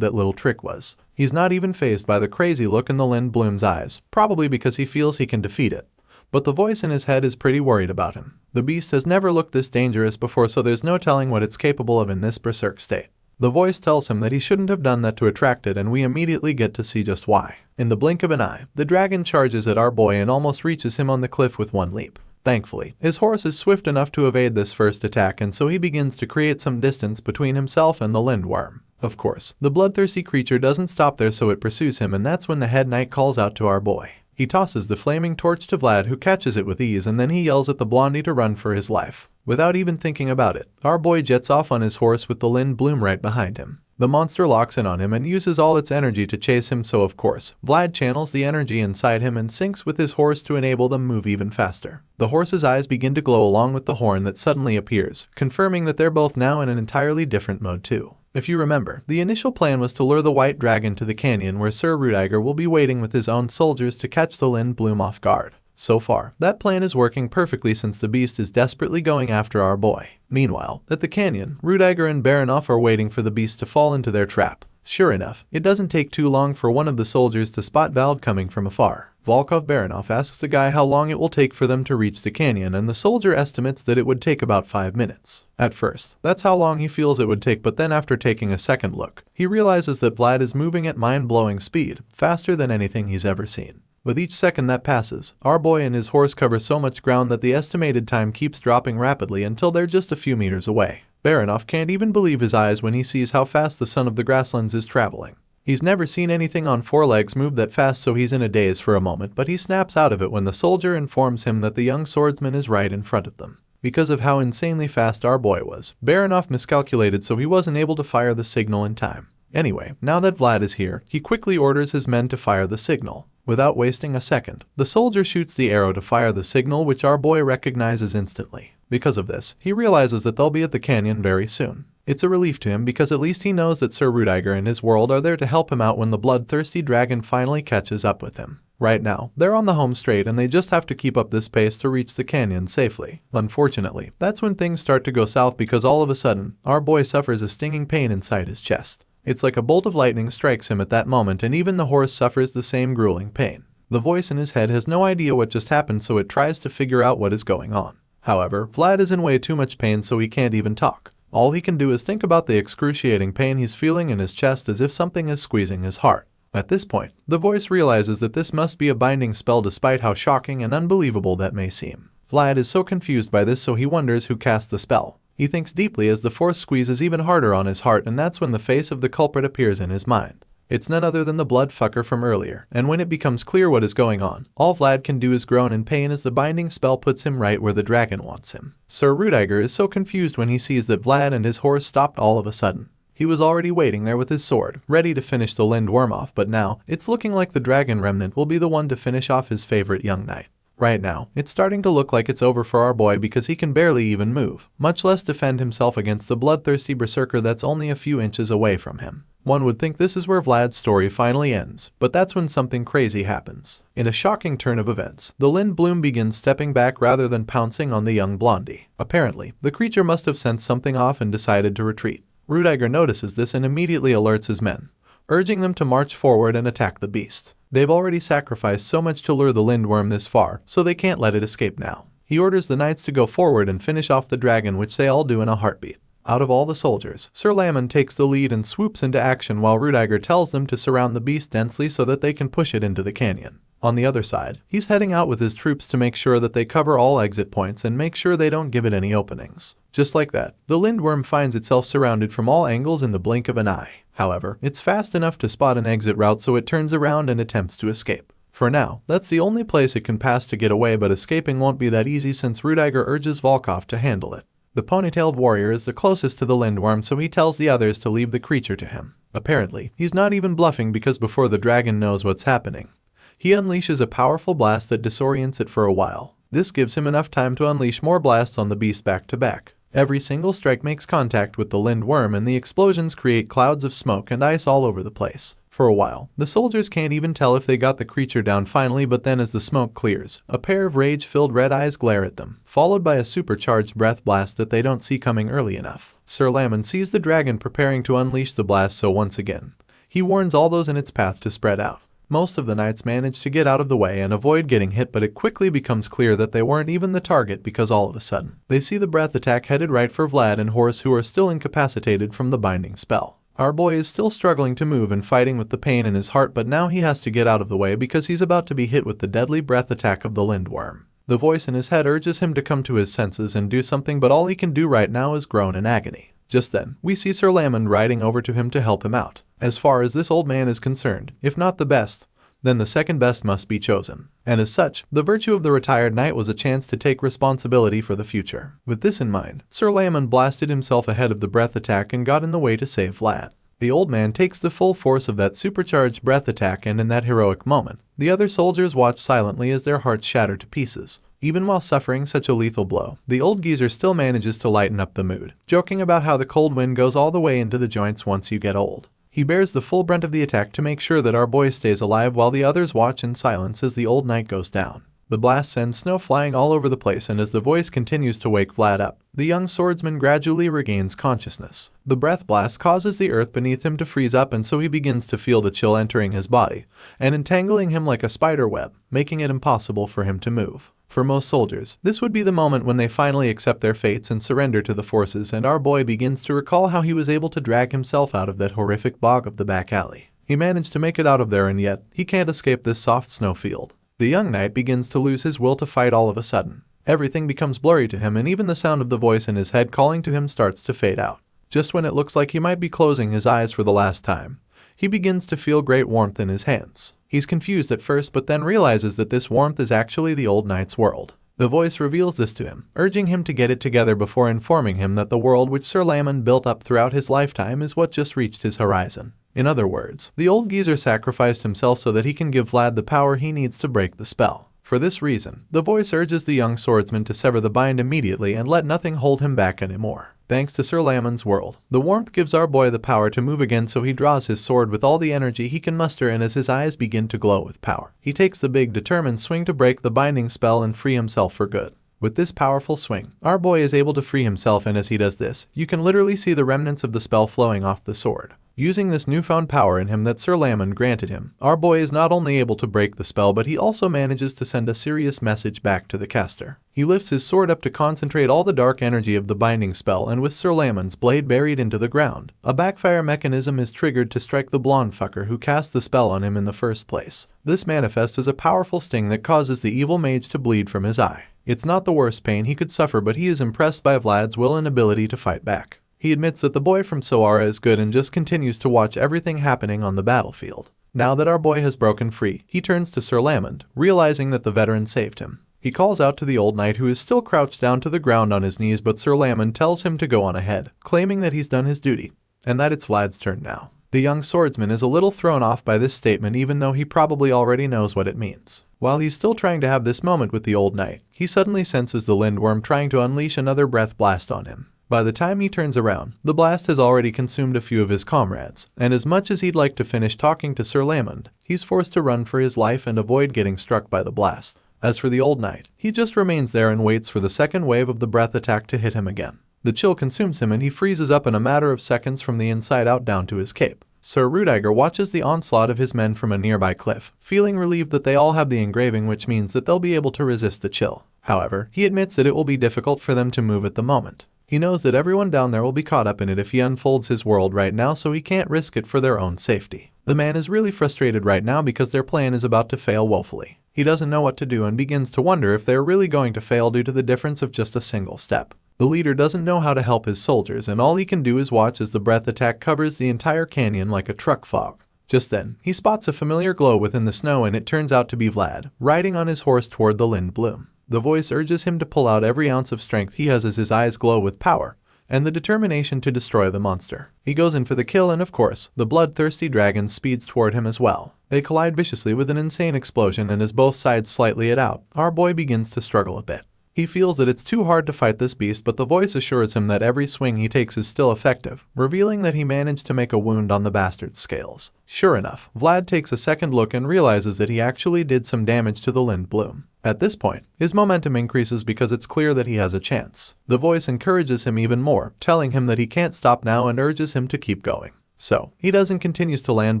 that little trick was. He's not even fazed by the crazy look in the Lind Bloom's eyes, probably because he feels he can defeat it. But the voice in his head is pretty worried about him. The beast has never looked this dangerous before, so there's no telling what it's capable of in this berserk state. The voice tells him that he shouldn't have done that to attract it, and we immediately get to see just why. In the blink of an eye, the dragon charges at our boy and almost reaches him on the cliff with one leap. Thankfully, his horse is swift enough to evade this first attack, and so he begins to create some distance between himself and the lindworm. Of course, the bloodthirsty creature doesn't stop there, so it pursues him, and that's when the head knight calls out to our boy. He tosses the flaming torch to Vlad, who catches it with ease, and then he yells at the blondie to run for his life. Without even thinking about it, our boy jets off on his horse with the Lind Bloom right behind him. The monster locks in on him and uses all its energy to chase him, so of course, Vlad channels the energy inside him and syncs with his horse to enable them move even faster. The horse's eyes begin to glow along with the horn that suddenly appears, confirming that they're both now in an entirely different mode too. If you remember, the initial plan was to lure the white dragon to the canyon where Sir Rudiger will be waiting with his own soldiers to catch the Lind Bloom off guard. So far, that plan is working perfectly since the beast is desperately going after our boy. Meanwhile, at the canyon, Rudiger and Baranov are waiting for the beast to fall into their trap. Sure enough, it doesn't take too long for one of the soldiers to spot Vald coming from afar. Volkov Baranov asks the guy how long it will take for them to reach the canyon, and the soldier estimates that it would take about 5 minutes. At first, that's how long he feels it would take, but then after taking a second look, he realizes that Vlad is moving at mind-blowing speed, faster than anything he's ever seen. With each second that passes, our boy and his horse cover so much ground that the estimated time keeps dropping rapidly until they're just a few meters away. Baranov can't even believe his eyes when he sees how fast the son of the grasslands is traveling. He's never seen anything on 4 legs move that fast, so he's in a daze for a moment, but he snaps out of it when the soldier informs him that the young swordsman is right in front of them. Because of how insanely fast our boy was, Baronoff miscalculated, so he wasn't able to fire the signal in time. Anyway, now that Vlad is here, he quickly orders his men to fire the signal. Without wasting a second, the soldier shoots the arrow to fire the signal, which our boy recognizes instantly. Because of this, he realizes that they'll be at the canyon very soon. It's a relief to him because at least he knows that Sir Rudiger and his world are there to help him out when the bloodthirsty dragon finally catches up with him. Right now, they're on the home straight and they just have to keep up this pace to reach the canyon safely. Unfortunately, that's when things start to go south because all of a sudden, our boy suffers a stinging pain inside his chest. It's like a bolt of lightning strikes him at that moment, and even the horse suffers the same grueling pain. The voice in his head has no idea what just happened, so it tries to figure out what is going on. However, Vlad is in way too much pain, so he can't even talk. All he can do is think about the excruciating pain he's feeling in his chest as if something is squeezing his heart. At this point, the voice realizes that this must be a binding spell despite how shocking and unbelievable that may seem. Vlad is so confused by this, so he wonders who cast the spell. He thinks deeply as the force squeezes even harder on his heart, and that's when the face of the culprit appears in his mind. It's none other than the blood fucker from earlier, and when it becomes clear what is going on, all Vlad can do is groan in pain as the binding spell puts him right where the dragon wants him. Sir Rudiger is so confused when he sees that Vlad and his horse stopped all of a sudden. He was already waiting there with his sword, ready to finish the lindworm off, but now, it's looking like the dragon remnant will be the one to finish off his favorite young knight. Right now, it's starting to look like it's over for our boy because he can barely even move, much less defend himself against the bloodthirsty berserker that's only a few inches away from him. One would think this is where Vlad's story finally ends, but that's when something crazy happens. In a shocking turn of events, the Lindblum begins stepping back rather than pouncing on the young blondie. Apparently, the creature must have sensed something off and decided to retreat. Rudiger notices this and immediately alerts his men, urging them to march forward and attack the beast. They've already sacrificed so much to lure the lindworm this far, so they can't let it escape now. He orders the knights to go forward and finish off the dragon, which they all do in a heartbeat. Out of all the soldiers, Sir Lamon takes the lead and swoops into action while Rudiger tells them to surround the beast densely so that they can push it into the canyon. On the other side, he's heading out with his troops to make sure that they cover all exit points and make sure they don't give it any openings. Just like that, the lindworm finds itself surrounded from all angles in the blink of an eye. However, it's fast enough to spot an exit route, so it turns around and attempts to escape. For now, that's the only place it can pass to get away, but escaping won't be that easy since Rudiger urges Volkov to handle it. The ponytailed warrior is the closest to the lindworm, so he tells the others to leave the creature to him. Apparently, he's not even bluffing because before the dragon knows what's happening, he unleashes a powerful blast that disorients it for a while. This gives him enough time to unleash more blasts on the beast back to back. Every single strike makes contact with the lindworm, and the explosions create clouds of smoke and ice all over the place. For a while, the soldiers can't even tell if they got the creature down finally, but then as the smoke clears, a pair of rage-filled red eyes glare at them, followed by a supercharged breath blast that they don't see coming early enough. Sir Lamon sees the dragon preparing to unleash the blast, so once again, he warns all those in its path to spread out. Most of the knights manage to get out of the way and avoid getting hit, but it quickly becomes clear that they weren't even the target because all of a sudden, they see the breath attack headed right for Vlad and Horse, who are still incapacitated from the binding spell. Our boy is still struggling to move and fighting with the pain in his heart, but now he has to get out of the way because he's about to be hit with the deadly breath attack of the lindworm. The voice in his head urges him to come to his senses and do something, but all he can do right now is groan in agony. Just then, we see Sir Lamon riding over to him to help him out. As far as this old man is concerned, if not the best, then the second best must be chosen. And as such, the virtue of the retired knight was a chance to take responsibility for the future. With this in mind, Sir Lamon blasted himself ahead of the breath attack and got in the way to save Vlad. The old man takes the full force of that supercharged breath attack, and in that heroic moment, the other soldiers watch silently as their hearts shatter to pieces. Even while suffering such a lethal blow, the old geezer still manages to lighten up the mood, joking about how the cold wind goes all the way into the joints once you get old. He bears the full brunt of the attack to make sure that our boy stays alive while the others watch in silence as the old knight goes down. The blast sends snow flying all over the place, and as the voice continues to wake Vlad up, the young swordsman gradually regains consciousness. The breath blast causes the earth beneath him to freeze up, and so he begins to feel the chill entering his body and entangling him like a spider web, making it impossible for him to move. For most soldiers, this would be the moment when they finally accept their fates and surrender to the forces, and our boy begins to recall how he was able to drag himself out of that horrific bog of the back alley. He managed to make it out of there, and yet, he can't escape this soft snowfield. The young knight begins to lose his will to fight all of a sudden. Everything becomes blurry to him, and even the sound of the voice in his head calling to him starts to fade out. Just when it looks like he might be closing his eyes for the last time, he begins to feel great warmth in his hands. He's confused at first but then realizes that this warmth is actually the old knight's world. The voice reveals this to him, urging him to get it together before informing him that the world which Sir Stangga built up throughout his lifetime is what just reached his horizon. In other words, the old geezer sacrificed himself so that he can give Vlad the power he needs to break the spell. For this reason, the voice urges the young swordsman to sever the bind immediately and let nothing hold him back anymore. Thanks to Sir Stangga's world, the warmth gives our boy the power to move again, so he draws his sword with all the energy he can muster, and as his eyes begin to glow with power, he takes the big determined swing to break the binding spell and free himself for good. With this powerful swing, our boy is able to free himself, and as he does this, you can literally see the remnants of the spell flowing off the sword. Using this newfound power in him that Sir Stangga granted him, our boy is not only able to break the spell but he also manages to send a serious message back to the caster. He lifts his sword up to concentrate all the dark energy of the binding spell, and with Sir Stangga's blade buried into the ground, a backfire mechanism is triggered to strike the blonde fucker who cast the spell on him in the first place. This manifests as a powerful sting that causes the evil mage to bleed from his eye. It's not the worst pain he could suffer, but he is impressed by Vlad's will and ability to fight back. He admits that the boy from Sara is good and just continues to watch everything happening on the battlefield. Now that our boy has broken free, he turns to Sir Stangga, realizing that the veteran saved him. He calls out to the old knight, who is still crouched down to the ground on his knees, but Sir Stangga tells him to go on ahead, claiming that he's done his duty, and that it's Vlad's turn now. The young swordsman is a little thrown off by this statement, even though he probably already knows what it means. While he's still trying to have this moment with the old knight, he suddenly senses the lindworm trying to unleash another breath blast on him. By the time he turns around, the blast has already consumed a few of his comrades, and as much as he'd like to finish talking to Sir Stangga, he's forced to run for his life and avoid getting struck by the blast. As for the old knight, he just remains there and waits for the second wave of the breath attack to hit him again. The chill consumes him and he freezes up in a matter of seconds from the inside out down to his cape. Sir Rudiger watches the onslaught of his men from a nearby cliff, feeling relieved that they all have the engraving, which means that they'll be able to resist the chill. However, he admits that it will be difficult for them to move at the moment. He knows that everyone down there will be caught up in it if he unfolds his world right now, so he can't risk it for their own safety. The man is really frustrated right now because their plan is about to fail woefully. He doesn't know what to do and begins to wonder if they're really going to fail due to the difference of just a single step. The leader doesn't know how to help his soldiers, and all he can do is watch as the breath attack covers the entire canyon like a truck fog. Just then, he spots a familiar glow within the snow, and it turns out to be Vlad, riding on his horse toward the Lind Bloom. The voice urges him to pull out every ounce of strength he has as his eyes glow with power and the determination to destroy the monster. He goes in for the kill, and of course, the bloodthirsty dragon speeds toward him as well. They collide viciously with an insane explosion, and as both sides slightly it out, our boy begins to struggle a bit. He feels that it's too hard to fight this beast, but the voice assures him that every swing he takes is still effective, revealing that he managed to make a wound on the bastard's scales. Sure enough, Vlad takes a second look and realizes that he actually did some damage to the Lind Bloom. At this point, his momentum increases because it's clear that he has a chance. The voice encourages him even more, telling him that he can't stop now and urges him to keep going. So, he does and continues to land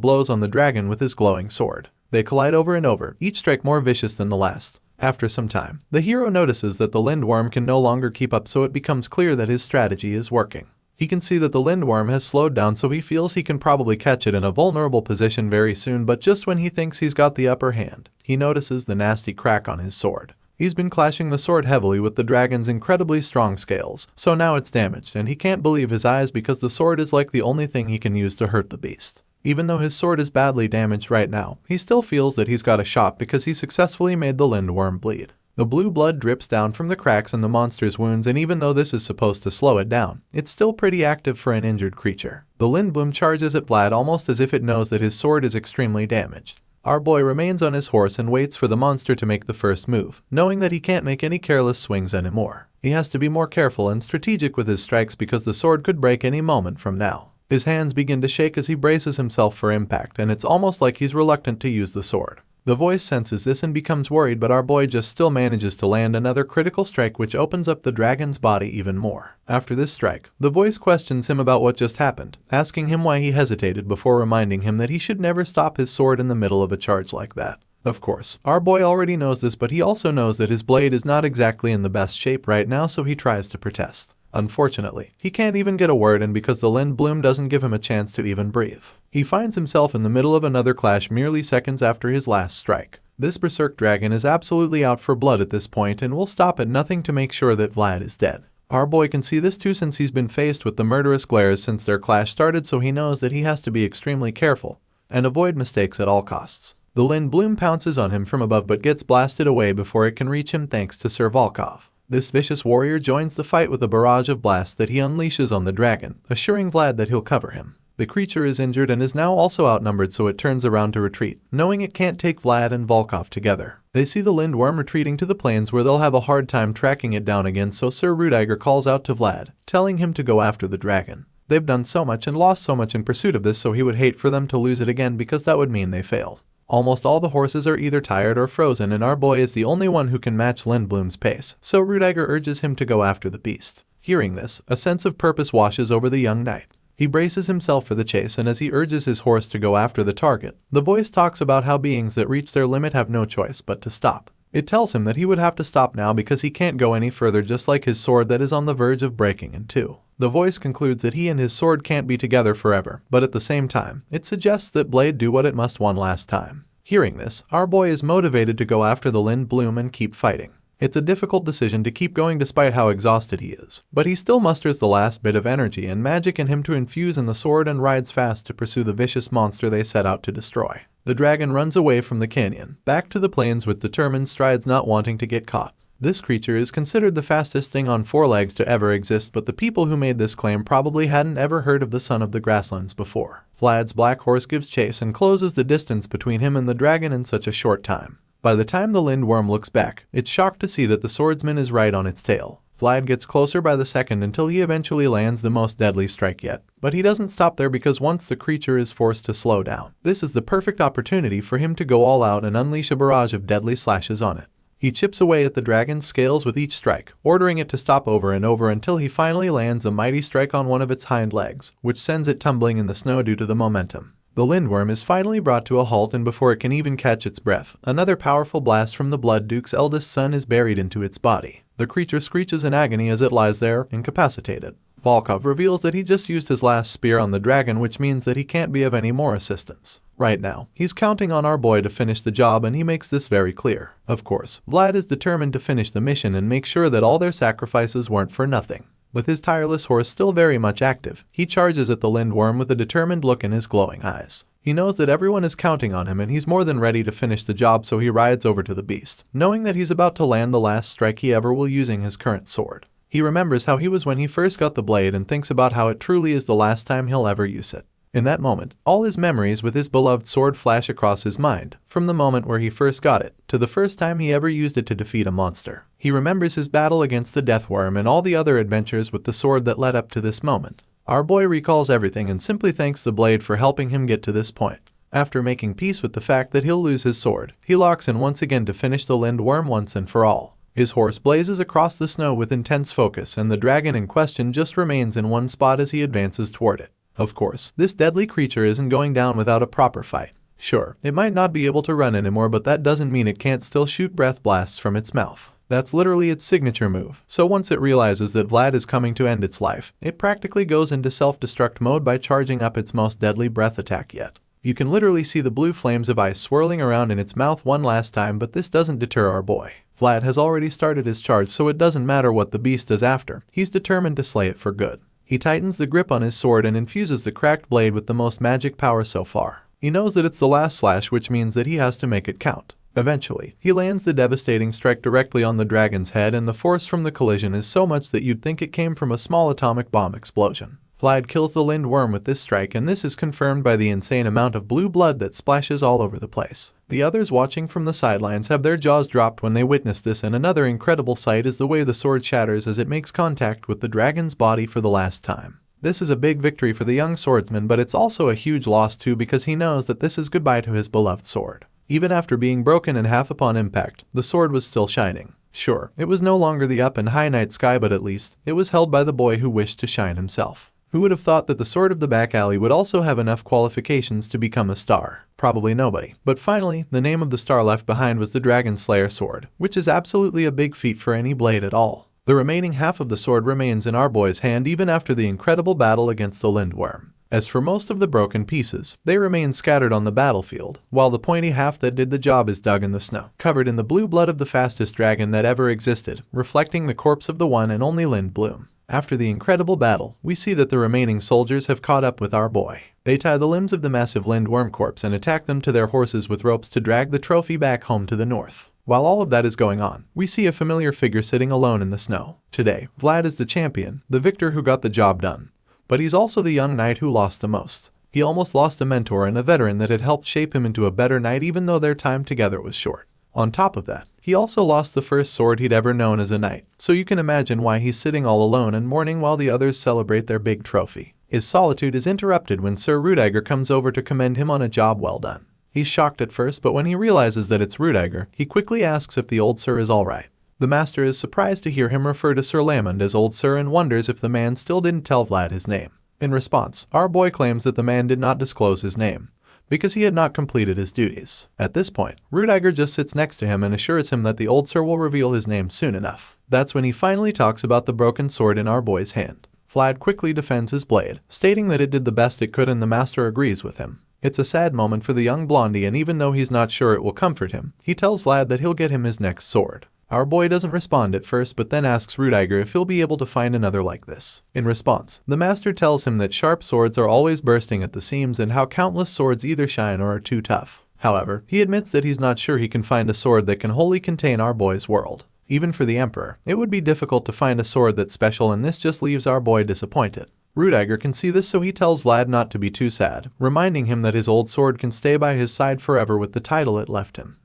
blows on the dragon with his glowing sword. They collide over and over, each strike more vicious than the last. After some time, the hero notices that the lindworm can no longer keep up, so it becomes clear that his strategy is working. He can see that the lindworm has slowed down, so he feels he can probably catch it in a vulnerable position very soon, but just when he thinks he's got the upper hand, he notices the nasty crack on his sword. He's been clashing the sword heavily with the dragon's incredibly strong scales, so now it's damaged, and he can't believe his eyes because the sword is like the only thing he can use to hurt the beast. Even though his sword is badly damaged right now, he still feels that he's got a shot because he successfully made the lindworm bleed. The blue blood drips down from the cracks in the monster's wounds, and even though this is supposed to slow it down, it's still pretty active for an injured creature. The lindbloom charges at Vlad almost as if it knows that his sword is extremely damaged. Our boy remains on his horse and waits for the monster to make the first move, knowing that he can't make any careless swings anymore. He has to be more careful and strategic with his strikes because the sword could break any moment from now. His hands begin to shake as he braces himself for impact, and it's almost like he's reluctant to use the sword. The voice senses this and becomes worried, but our boy just still manages to land another critical strike, which opens up the dragon's body even more. After this strike, the voice questions him about what just happened, asking him why he hesitated before reminding him that he should never stop his sword in the middle of a charge like that. Of course, our boy already knows this, but he also knows that his blade is not exactly in the best shape right now, so he tries to protest. Unfortunately, he can't even get a word in because the lindbloom doesn't give him a chance to even breathe. He finds himself in the middle of another clash merely seconds after his last strike. This berserk dragon is absolutely out for blood at this point and will stop at nothing to make sure that Vlad is dead. Our boy can see this too, since he's been faced with the murderous glares since their clash started, so he knows that he has to be extremely careful, and avoid mistakes at all costs. The Lindblum pounces on him from above but gets blasted away before it can reach him thanks to Sir Volkov. This vicious warrior joins the fight with a barrage of blasts that he unleashes on the dragon, assuring Vlad that he'll cover him. The creature is injured and is now also outnumbered, so it turns around to retreat, knowing it can't take Vlad and Volkov together. They see the Lindworm retreating to the plains where they'll have a hard time tracking it down again, so Sir Rudiger calls out to Vlad, telling him to go after the dragon. They've done so much and lost so much in pursuit of this, so he would hate for them to lose it again because that would mean they failed. Almost all the horses are either tired or frozen, and our boy is the only one who can match Lindblum's pace, so Rudiger urges him to go after the beast. Hearing this, a sense of purpose washes over the young knight. He braces himself for the chase, and as he urges his horse to go after the target, the voice talks about how beings that reach their limit have no choice but to stop. It tells him that he would have to stop now because he can't go any further, just like his sword that is on the verge of breaking in two. The voice concludes that he and his sword can't be together forever, but at the same time, it suggests that Blade do what it must one last time. Hearing this, our boy is motivated to go after the Lindblum and keep fighting. It's a difficult decision to keep going despite how exhausted he is, but he still musters the last bit of energy and magic in him to infuse in the sword and rides fast to pursue the vicious monster they set out to destroy. The dragon runs away from the canyon, back to the plains with determined strides, not wanting to get caught. This creature is considered the fastest thing on four legs to ever exist, but the people who made this claim probably hadn't ever heard of the son of the grasslands before. Vlad's black horse gives chase and closes the distance between him and the dragon in such a short time. By the time the Lindworm looks back, it's shocked to see that the swordsman is right on its tail. Vlad gets closer by the second until he eventually lands the most deadly strike yet. But he doesn't stop there, because once the creature is forced to slow down, this is the perfect opportunity for him to go all out and unleash a barrage of deadly slashes on it. He chips away at the dragon's scales with each strike, ordering it to stop over and over until he finally lands a mighty strike on one of its hind legs, which sends it tumbling in the snow due to the momentum. The Lindworm is finally brought to a halt, and before it can even catch its breath, another powerful blast from the Blood Duke's eldest son is buried into its body. The creature screeches in agony as it lies there, incapacitated. Volkov reveals that he just used his last spear on the dragon, which means that he can't be of any more assistance. Right now, he's counting on our boy to finish the job, and he makes this very clear. Of course, Vlad is determined to finish the mission and make sure that all their sacrifices weren't for nothing. With his tireless horse still very much active, he charges at the Lindworm with a determined look in his glowing eyes. He knows that everyone is counting on him, and he's more than ready to finish the job, so he rides over to the beast, knowing that he's about to land the last strike he ever will using his current sword. He remembers how he was when he first got the blade and thinks about how it truly is the last time he'll ever use it. In that moment, all his memories with his beloved sword flash across his mind, from the moment where he first got it, to the first time he ever used it to defeat a monster. He remembers his battle against the Deathworm and all the other adventures with the sword that led up to this moment. Our boy recalls everything and simply thanks the blade for helping him get to this point. After making peace with the fact that he'll lose his sword, he locks in once again to finish the Lindworm once and for all. His horse blazes across the snow with intense focus, and the dragon in question just remains in one spot as he advances toward it. Of course, this deadly creature isn't going down without a proper fight. Sure, it might not be able to run anymore, but that doesn't mean it can't still shoot breath blasts from its mouth. That's literally its signature move, so once it realizes that Vlad is coming to end its life, it practically goes into self-destruct mode by charging up its most deadly breath attack yet. You can literally see the blue flames of ice swirling around in its mouth one last time, but this doesn't deter our boy. Vlad has already started his charge, so it doesn't matter what the beast does after. He's determined to slay it for good. He tightens the grip on his sword and infuses the cracked blade with the most magic power so far. He knows that it's the last slash, which means that he has to make it count. Eventually, he lands the devastating strike directly on the dragon's head, and the force from the collision is so much that you'd think it came from a small atomic bomb explosion. Vlad kills the Lindworm with this strike, and this is confirmed by the insane amount of blue blood that splashes all over the place. The others watching from the sidelines have their jaws dropped when they witness this, and another incredible sight is the way the sword shatters as it makes contact with the dragon's body for the last time. This is a big victory for the young swordsman, but it's also a huge loss too, because he knows that this is goodbye to his beloved sword. Even after being broken in half upon impact, the sword was still shining. Sure, it was no longer the up and high night sky, but at least it was held by the boy who wished to shine himself. Who would have thought that the sword of the back alley would also have enough qualifications to become a star? Probably nobody. But finally, the name of the star left behind was the Dragon Slayer sword, which is absolutely a big feat for any blade at all. The remaining half of the sword remains in our boy's hand even after the incredible battle against the Lindworm. As for most of the broken pieces, they remain scattered on the battlefield, while the pointy half that did the job is dug in the snow, covered in the blue blood of the fastest dragon that ever existed, reflecting the corpse of the one and only Lindblum. After the incredible battle, we see that the remaining soldiers have caught up with our boy. They tie the limbs of the massive lindworm corpse and attack them to their horses with ropes to drag the trophy back home to the north. While all of that is going on, we see a familiar figure sitting alone in the snow. Today, Vlad is the champion, the victor who got the job done. But he's also the young knight who lost the most. He almost lost a mentor and a veteran that had helped shape him into a better knight even though their time together was short. On top of that, he also lost the first sword he'd ever known as a knight, so you can imagine why he's sitting all alone and mourning while the others celebrate their big trophy. His solitude is interrupted when Sir Rudiger comes over to commend him on a job well done. He's shocked at first, but when he realizes that it's Rudiger, he quickly asks if the old sir is alright. The master is surprised to hear him refer to Sir Lamond as old sir and wonders if the man still didn't tell Vlad his name. In response, our boy claims that the man did not disclose his name, because he had not completed his duties. At this point, Rudiger just sits next to him and assures him that the old sir will reveal his name soon enough. That's when he finally talks about the broken sword in our boy's hand. Vlad quickly defends his blade, stating that it did the best it could and the master agrees with him. It's a sad moment for the young blondie, and even though he's not sure it will comfort him, he tells Vlad that he'll get him his next sword. Our boy doesn't respond at first but then asks Rudiger if he'll be able to find another like this. In response, the master tells him that sharp swords are always bursting at the seams and how countless swords either shine or are too tough. However, he admits that he's not sure he can find a sword that can wholly contain our boy's world. Even for the Emperor, it would be difficult to find a sword that's special, and this just leaves our boy disappointed. Rudiger can see this, so he tells Vlad not to be too sad, reminding him that his old sword can stay by his side forever with the title it left him.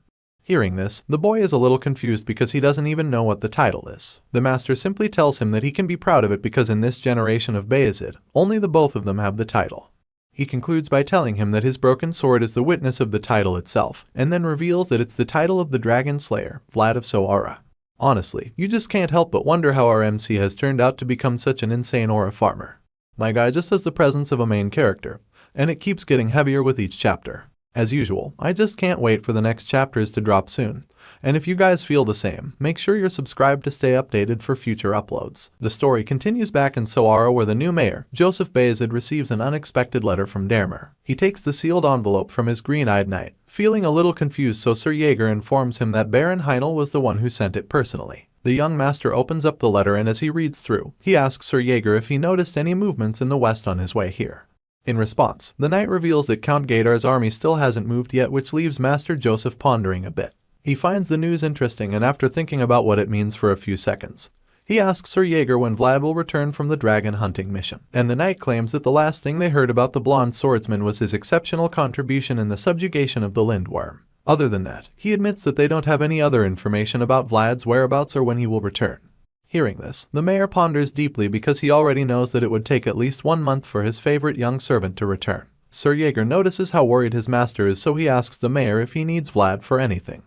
Hearing this, the boy is a little confused because he doesn't even know what the title is. The master simply tells him that he can be proud of it because in this generation of Bayezid, only the both of them have the title. He concludes by telling him that his broken sword is the witness of the title itself, and then reveals that it's the title of the dragon slayer, Vlad of Sara. Honestly, you just can't help but wonder how our MC has turned out to become such an insane aura farmer. My guy just has the presence of a main character, and it keeps getting heavier with each chapter. As usual, I just can't wait for the next chapters to drop soon, and if you guys feel the same, make sure you're subscribed to stay updated for future uploads. The story continues back in Sara where the new mayor, Joseph Bayezid, receives an unexpected letter from Dermer. He takes the sealed envelope from his green-eyed knight, feeling a little confused, so Sir Jaeger informs him that Baron Heinel was the one who sent it personally. The young master opens up the letter, and as he reads through, he asks Sir Jaeger if he noticed any movements in the west on his way here. In response, the knight reveals that Count Gadar's army still hasn't moved yet, which leaves Master Joseph pondering a bit. He finds the news interesting, and after thinking about what it means for a few seconds, he asks Sir Jaeger when Vlad will return from the dragon hunting mission. And the knight claims that the last thing they heard about the blonde swordsman was his exceptional contribution in the subjugation of the lindworm. Other than that, he admits that they don't have any other information about Vlad's whereabouts or when he will return. Hearing this, the mayor ponders deeply because he already knows that it would take at least 1 month for his favorite young servant to return. Sir Jaeger notices how worried his master is, so he asks the mayor if he needs Vlad for anything.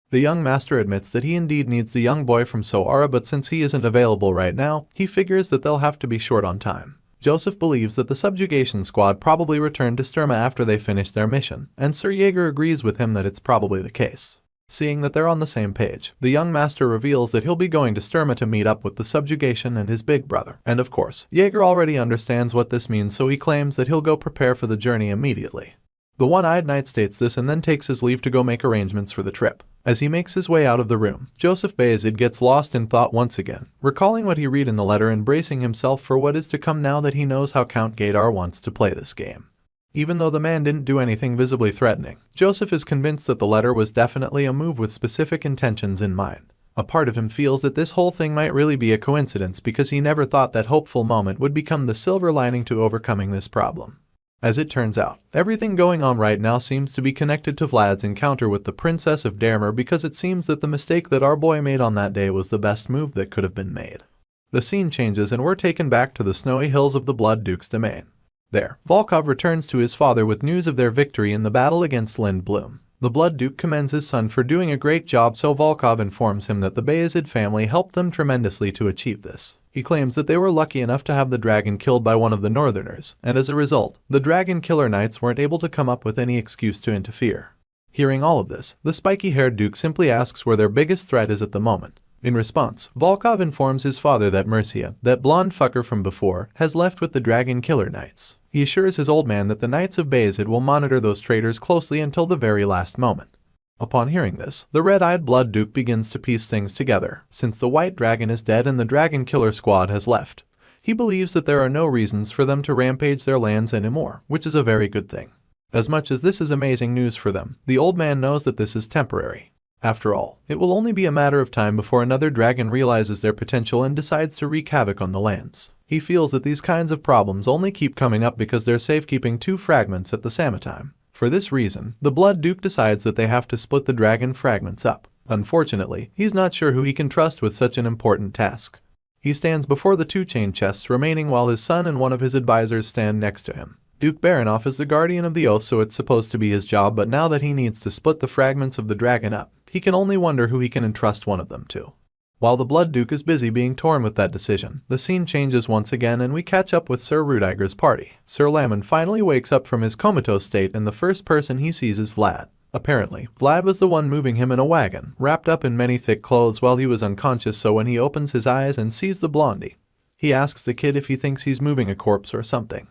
The young master admits that he indeed needs the young boy from Sara, but since he isn't available right now, he figures that they'll have to be short on time. Joseph believes that the subjugation squad probably returned to Sturma after they finished their mission, and Sir Jaeger agrees with him that it's probably the case. Seeing that they're on the same page, the young master reveals that he'll be going to Sturma to meet up with the subjugation and his big brother. And of course, Jaeger already understands what this means, so he claims that he'll go prepare for the journey immediately. The one-eyed knight states this and then takes his leave to go make arrangements for the trip. As he makes his way out of the room, Joseph Bayezid gets lost in thought once again, recalling what he read in the letter and bracing himself for what is to come now that he knows how Count Gadar wants to play this game. Even though the man didn't do anything visibly threatening, Joseph is convinced that the letter was definitely a move with specific intentions in mind. A part of him feels that this whole thing might really be a coincidence because he never thought that hopeful moment would become the silver lining to overcoming this problem. As it turns out, everything going on right now seems to be connected to Vlad's encounter with the Princess of Dermer, because it seems that the mistake that our boy made on that day was the best move that could have been made. The scene changes and we're taken back to the snowy hills of the Blood Duke's domain. There, Volkov returns to his father with news of their victory in the battle against Lindblum. The Blood Duke commends his son for doing a great job, so Volkov informs him that the Bayezid family helped them tremendously to achieve this. He claims that they were lucky enough to have the dragon killed by one of the Northerners, and as a result, the Dragon Killer Knights weren't able to come up with any excuse to interfere. Hearing all of this, the spiky-haired Duke simply asks where their biggest threat is at the moment. In response, Volkov informs his father that Mercia, that blonde fucker from before, has left with the Dragon Killer Knights. He assures his old man that the Knights of Bayezid will monitor those traitors closely until the very last moment. Upon hearing this, the red-eyed Blood Duke begins to piece things together. Since the White Dragon is dead and the Dragon Killer squad has left, He believes that there are no reasons for them to rampage their lands anymore, which is a very good thing. As much as this is amazing news for them, the old man knows that this is temporary. After all, it will only be a matter of time before another dragon realizes their potential and decides to wreak havoc on the lands. He feels that these kinds of problems only keep coming up because they're safekeeping 2 fragments at the same time. For this reason, the Blood Duke decides that they have to split the dragon fragments up. Unfortunately, he's not sure who he can trust with such an important task. He stands before the 2 chain chests remaining while his son and one of his advisors stand next to him. Duke Baronoff is the guardian of the oath, so it's supposed to be his job, but now that he needs to split the fragments of the dragon up, he can only wonder who he can entrust one of them to. While the Blood Duke is busy being torn with that decision, the scene changes once again and we catch up with Sir Rudiger's party. Sir Lamon finally wakes up from his comatose state and the first person he sees is Vlad. Apparently, Vlad was the one moving him in a wagon, wrapped up in many thick clothes while he was unconscious, so when he opens his eyes and sees the blondie, he asks the kid if he thinks he's moving a corpse or something.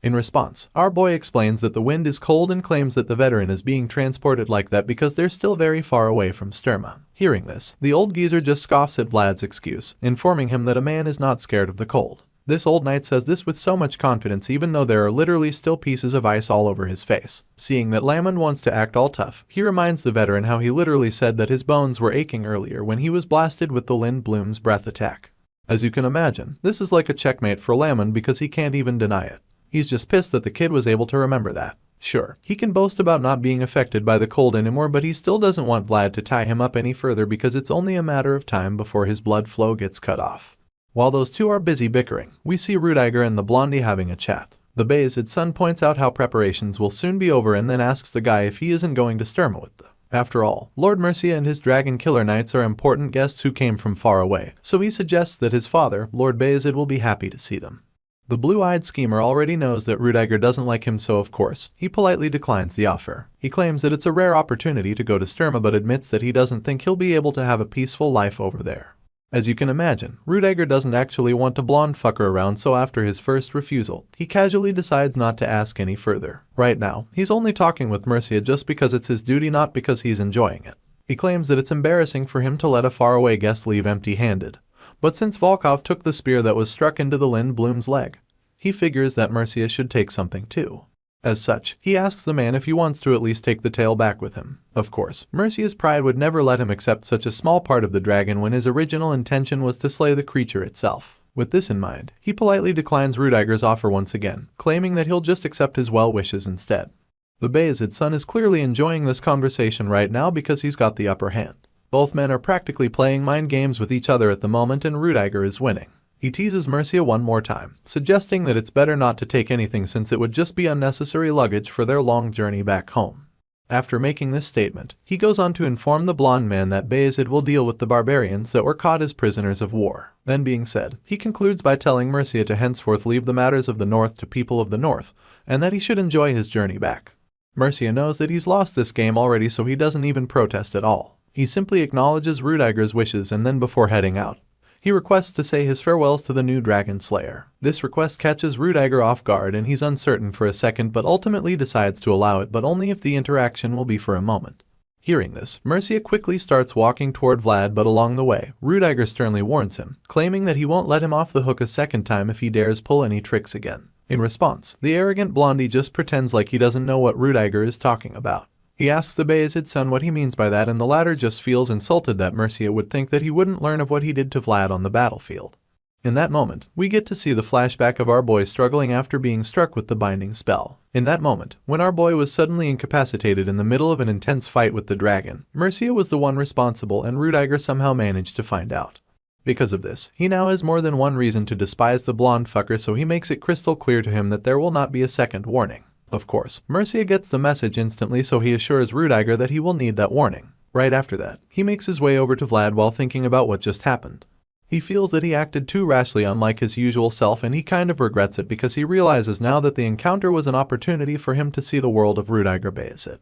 In response, our boy explains that the wind is cold and claims that the veteran is being transported like that because they're still very far away from Sturma. Hearing this, the old geezer just scoffs at Vlad's excuse, informing him that a man is not scared of the cold. This old knight says this with so much confidence even though there are literally still pieces of ice all over his face. Seeing that Lamon wants to act all tough, he reminds the veteran how he literally said that his bones were aching earlier when he was blasted with the Lind Bloom's breath attack. As you can imagine, this is like a checkmate for Lamon because he can't even deny it. He's just pissed that the kid was able to remember that. Sure, he can boast about not being affected by the cold anymore, but he still doesn't want Vlad to tie him up any further because it's only a matter of time before his blood flow gets cut off. While those 2 are busy bickering, we see Rudiger and the blondie having a chat. The Bayezid's son points out how preparations will soon be over and then asks the guy if he isn't going to Sturma with them. After all, Lord Mercia and his dragon killer knights are important guests who came from far away, so he suggests that his father, Lord Bayezid, will be happy to see them. The blue-eyed schemer already knows that Rudiger doesn't like him, so of course, he politely declines the offer. He claims that it's a rare opportunity to go to Sturma but admits that he doesn't think he'll be able to have a peaceful life over there. As you can imagine, Rudiger doesn't actually want a blonde fucker around, so after his first refusal, he casually decides not to ask any further. Right now, he's only talking with Mercia just because it's his duty, not because he's enjoying it. He claims that it's embarrassing for him to let a faraway guest leave empty-handed. But since Volkov took the spear that was struck into the Lind Bloom's leg, he figures that Mercia should take something too. As such, he asks the man if he wants to at least take the tail back with him. Of course, Mercia's pride would never let him accept such a small part of the dragon when his original intention was to slay the creature itself. With this in mind, he politely declines Rudiger's offer once again, claiming that he'll just accept his well wishes instead. The Bayezid's son is clearly enjoying this conversation right now because he's got the upper hand. Both men are practically playing mind games with each other at the moment and Rudiger is winning. He teases Mercia one more time, suggesting that it's better not to take anything since it would just be unnecessary luggage for their long journey back home. After making this statement, he goes on to inform the blonde man that Bayezid will deal with the barbarians that were caught as prisoners of war. Then being said, he concludes by telling Mercia to henceforth leave the matters of the North to people of the North, and that he should enjoy his journey back. Mercia knows that he's lost this game already, so he doesn't even protest at all. He simply acknowledges Rudiger's wishes and then before heading out, he requests to say his farewells to the new dragon slayer. This request catches Rudiger off guard and he's uncertain for a second but ultimately decides to allow it, but only if the interaction will be for a moment. Hearing this, Mercia quickly starts walking toward Vlad, but along the way, Rudiger sternly warns him, claiming that he won't let him off the hook a second time if he dares pull any tricks again. In response, the arrogant blondie just pretends like he doesn't know what Rudiger is talking about. He asks the Bayezid's son what he means by that, and the latter just feels insulted that Mercia would think that he wouldn't learn of what he did to Vlad on the battlefield. In that moment, we get to see the flashback of our boy struggling after being struck with the binding spell. In that moment, when our boy was suddenly incapacitated in the middle of an intense fight with the dragon, Mercia was the one responsible and Rudiger somehow managed to find out. Because of this, he now has more than one reason to despise the blonde fucker, so he makes it crystal clear to him that there will not be a second warning. Of course, Mercia gets the message instantly, so he assures Rudiger that he will need that warning. Right after that, he makes his way over to Vlad while thinking about what just happened. He feels that he acted too rashly, unlike his usual self, and he kind of regrets it because he realizes now that the encounter was an opportunity for him to see the world of Rudiger Bayezid.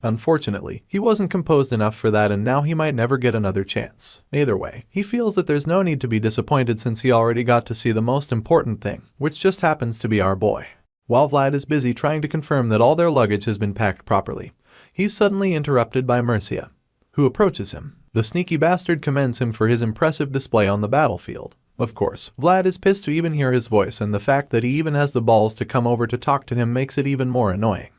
Unfortunately, he wasn't composed enough for that and now he might never get another chance. Either way, he feels that there's no need to be disappointed since he already got to see the most important thing, which just happens to be our boy. While Vlad is busy trying to confirm that all their luggage has been packed properly, he's suddenly interrupted by Mercia, who approaches him. The sneaky bastard commends him for his impressive display on the battlefield. Of course, Vlad is pissed to even hear his voice, and the fact that he even has the balls to come over to talk to him makes it even more annoying.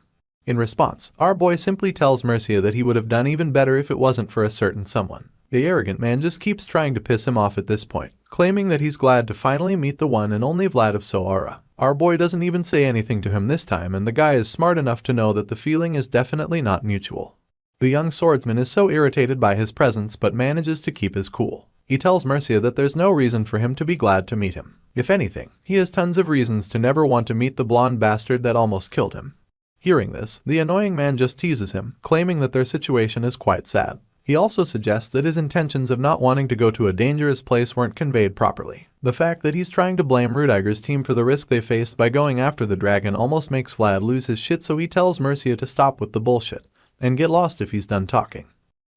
In response, our boy simply tells Mercia that he would have done even better if it wasn't for a certain someone. The arrogant man just keeps trying to piss him off at this point, claiming that he's glad to finally meet the one and only Vlad of Sara. Our boy doesn't even say anything to him this time, and the guy is smart enough to know that the feeling is definitely not mutual. The young swordsman is so irritated by his presence but manages to keep his cool. He tells Mercia that there's no reason for him to be glad to meet him. If anything, he has tons of reasons to never want to meet the blonde bastard that almost killed him. Hearing this, the annoying man just teases him, claiming that their situation is quite sad. He also suggests that his intentions of not wanting to go to a dangerous place weren't conveyed properly. The fact that he's trying to blame Rudiger's team for the risk they faced by going after the dragon almost makes Vlad lose his shit, so he tells Mercia to stop with the bullshit and get lost if he's done talking.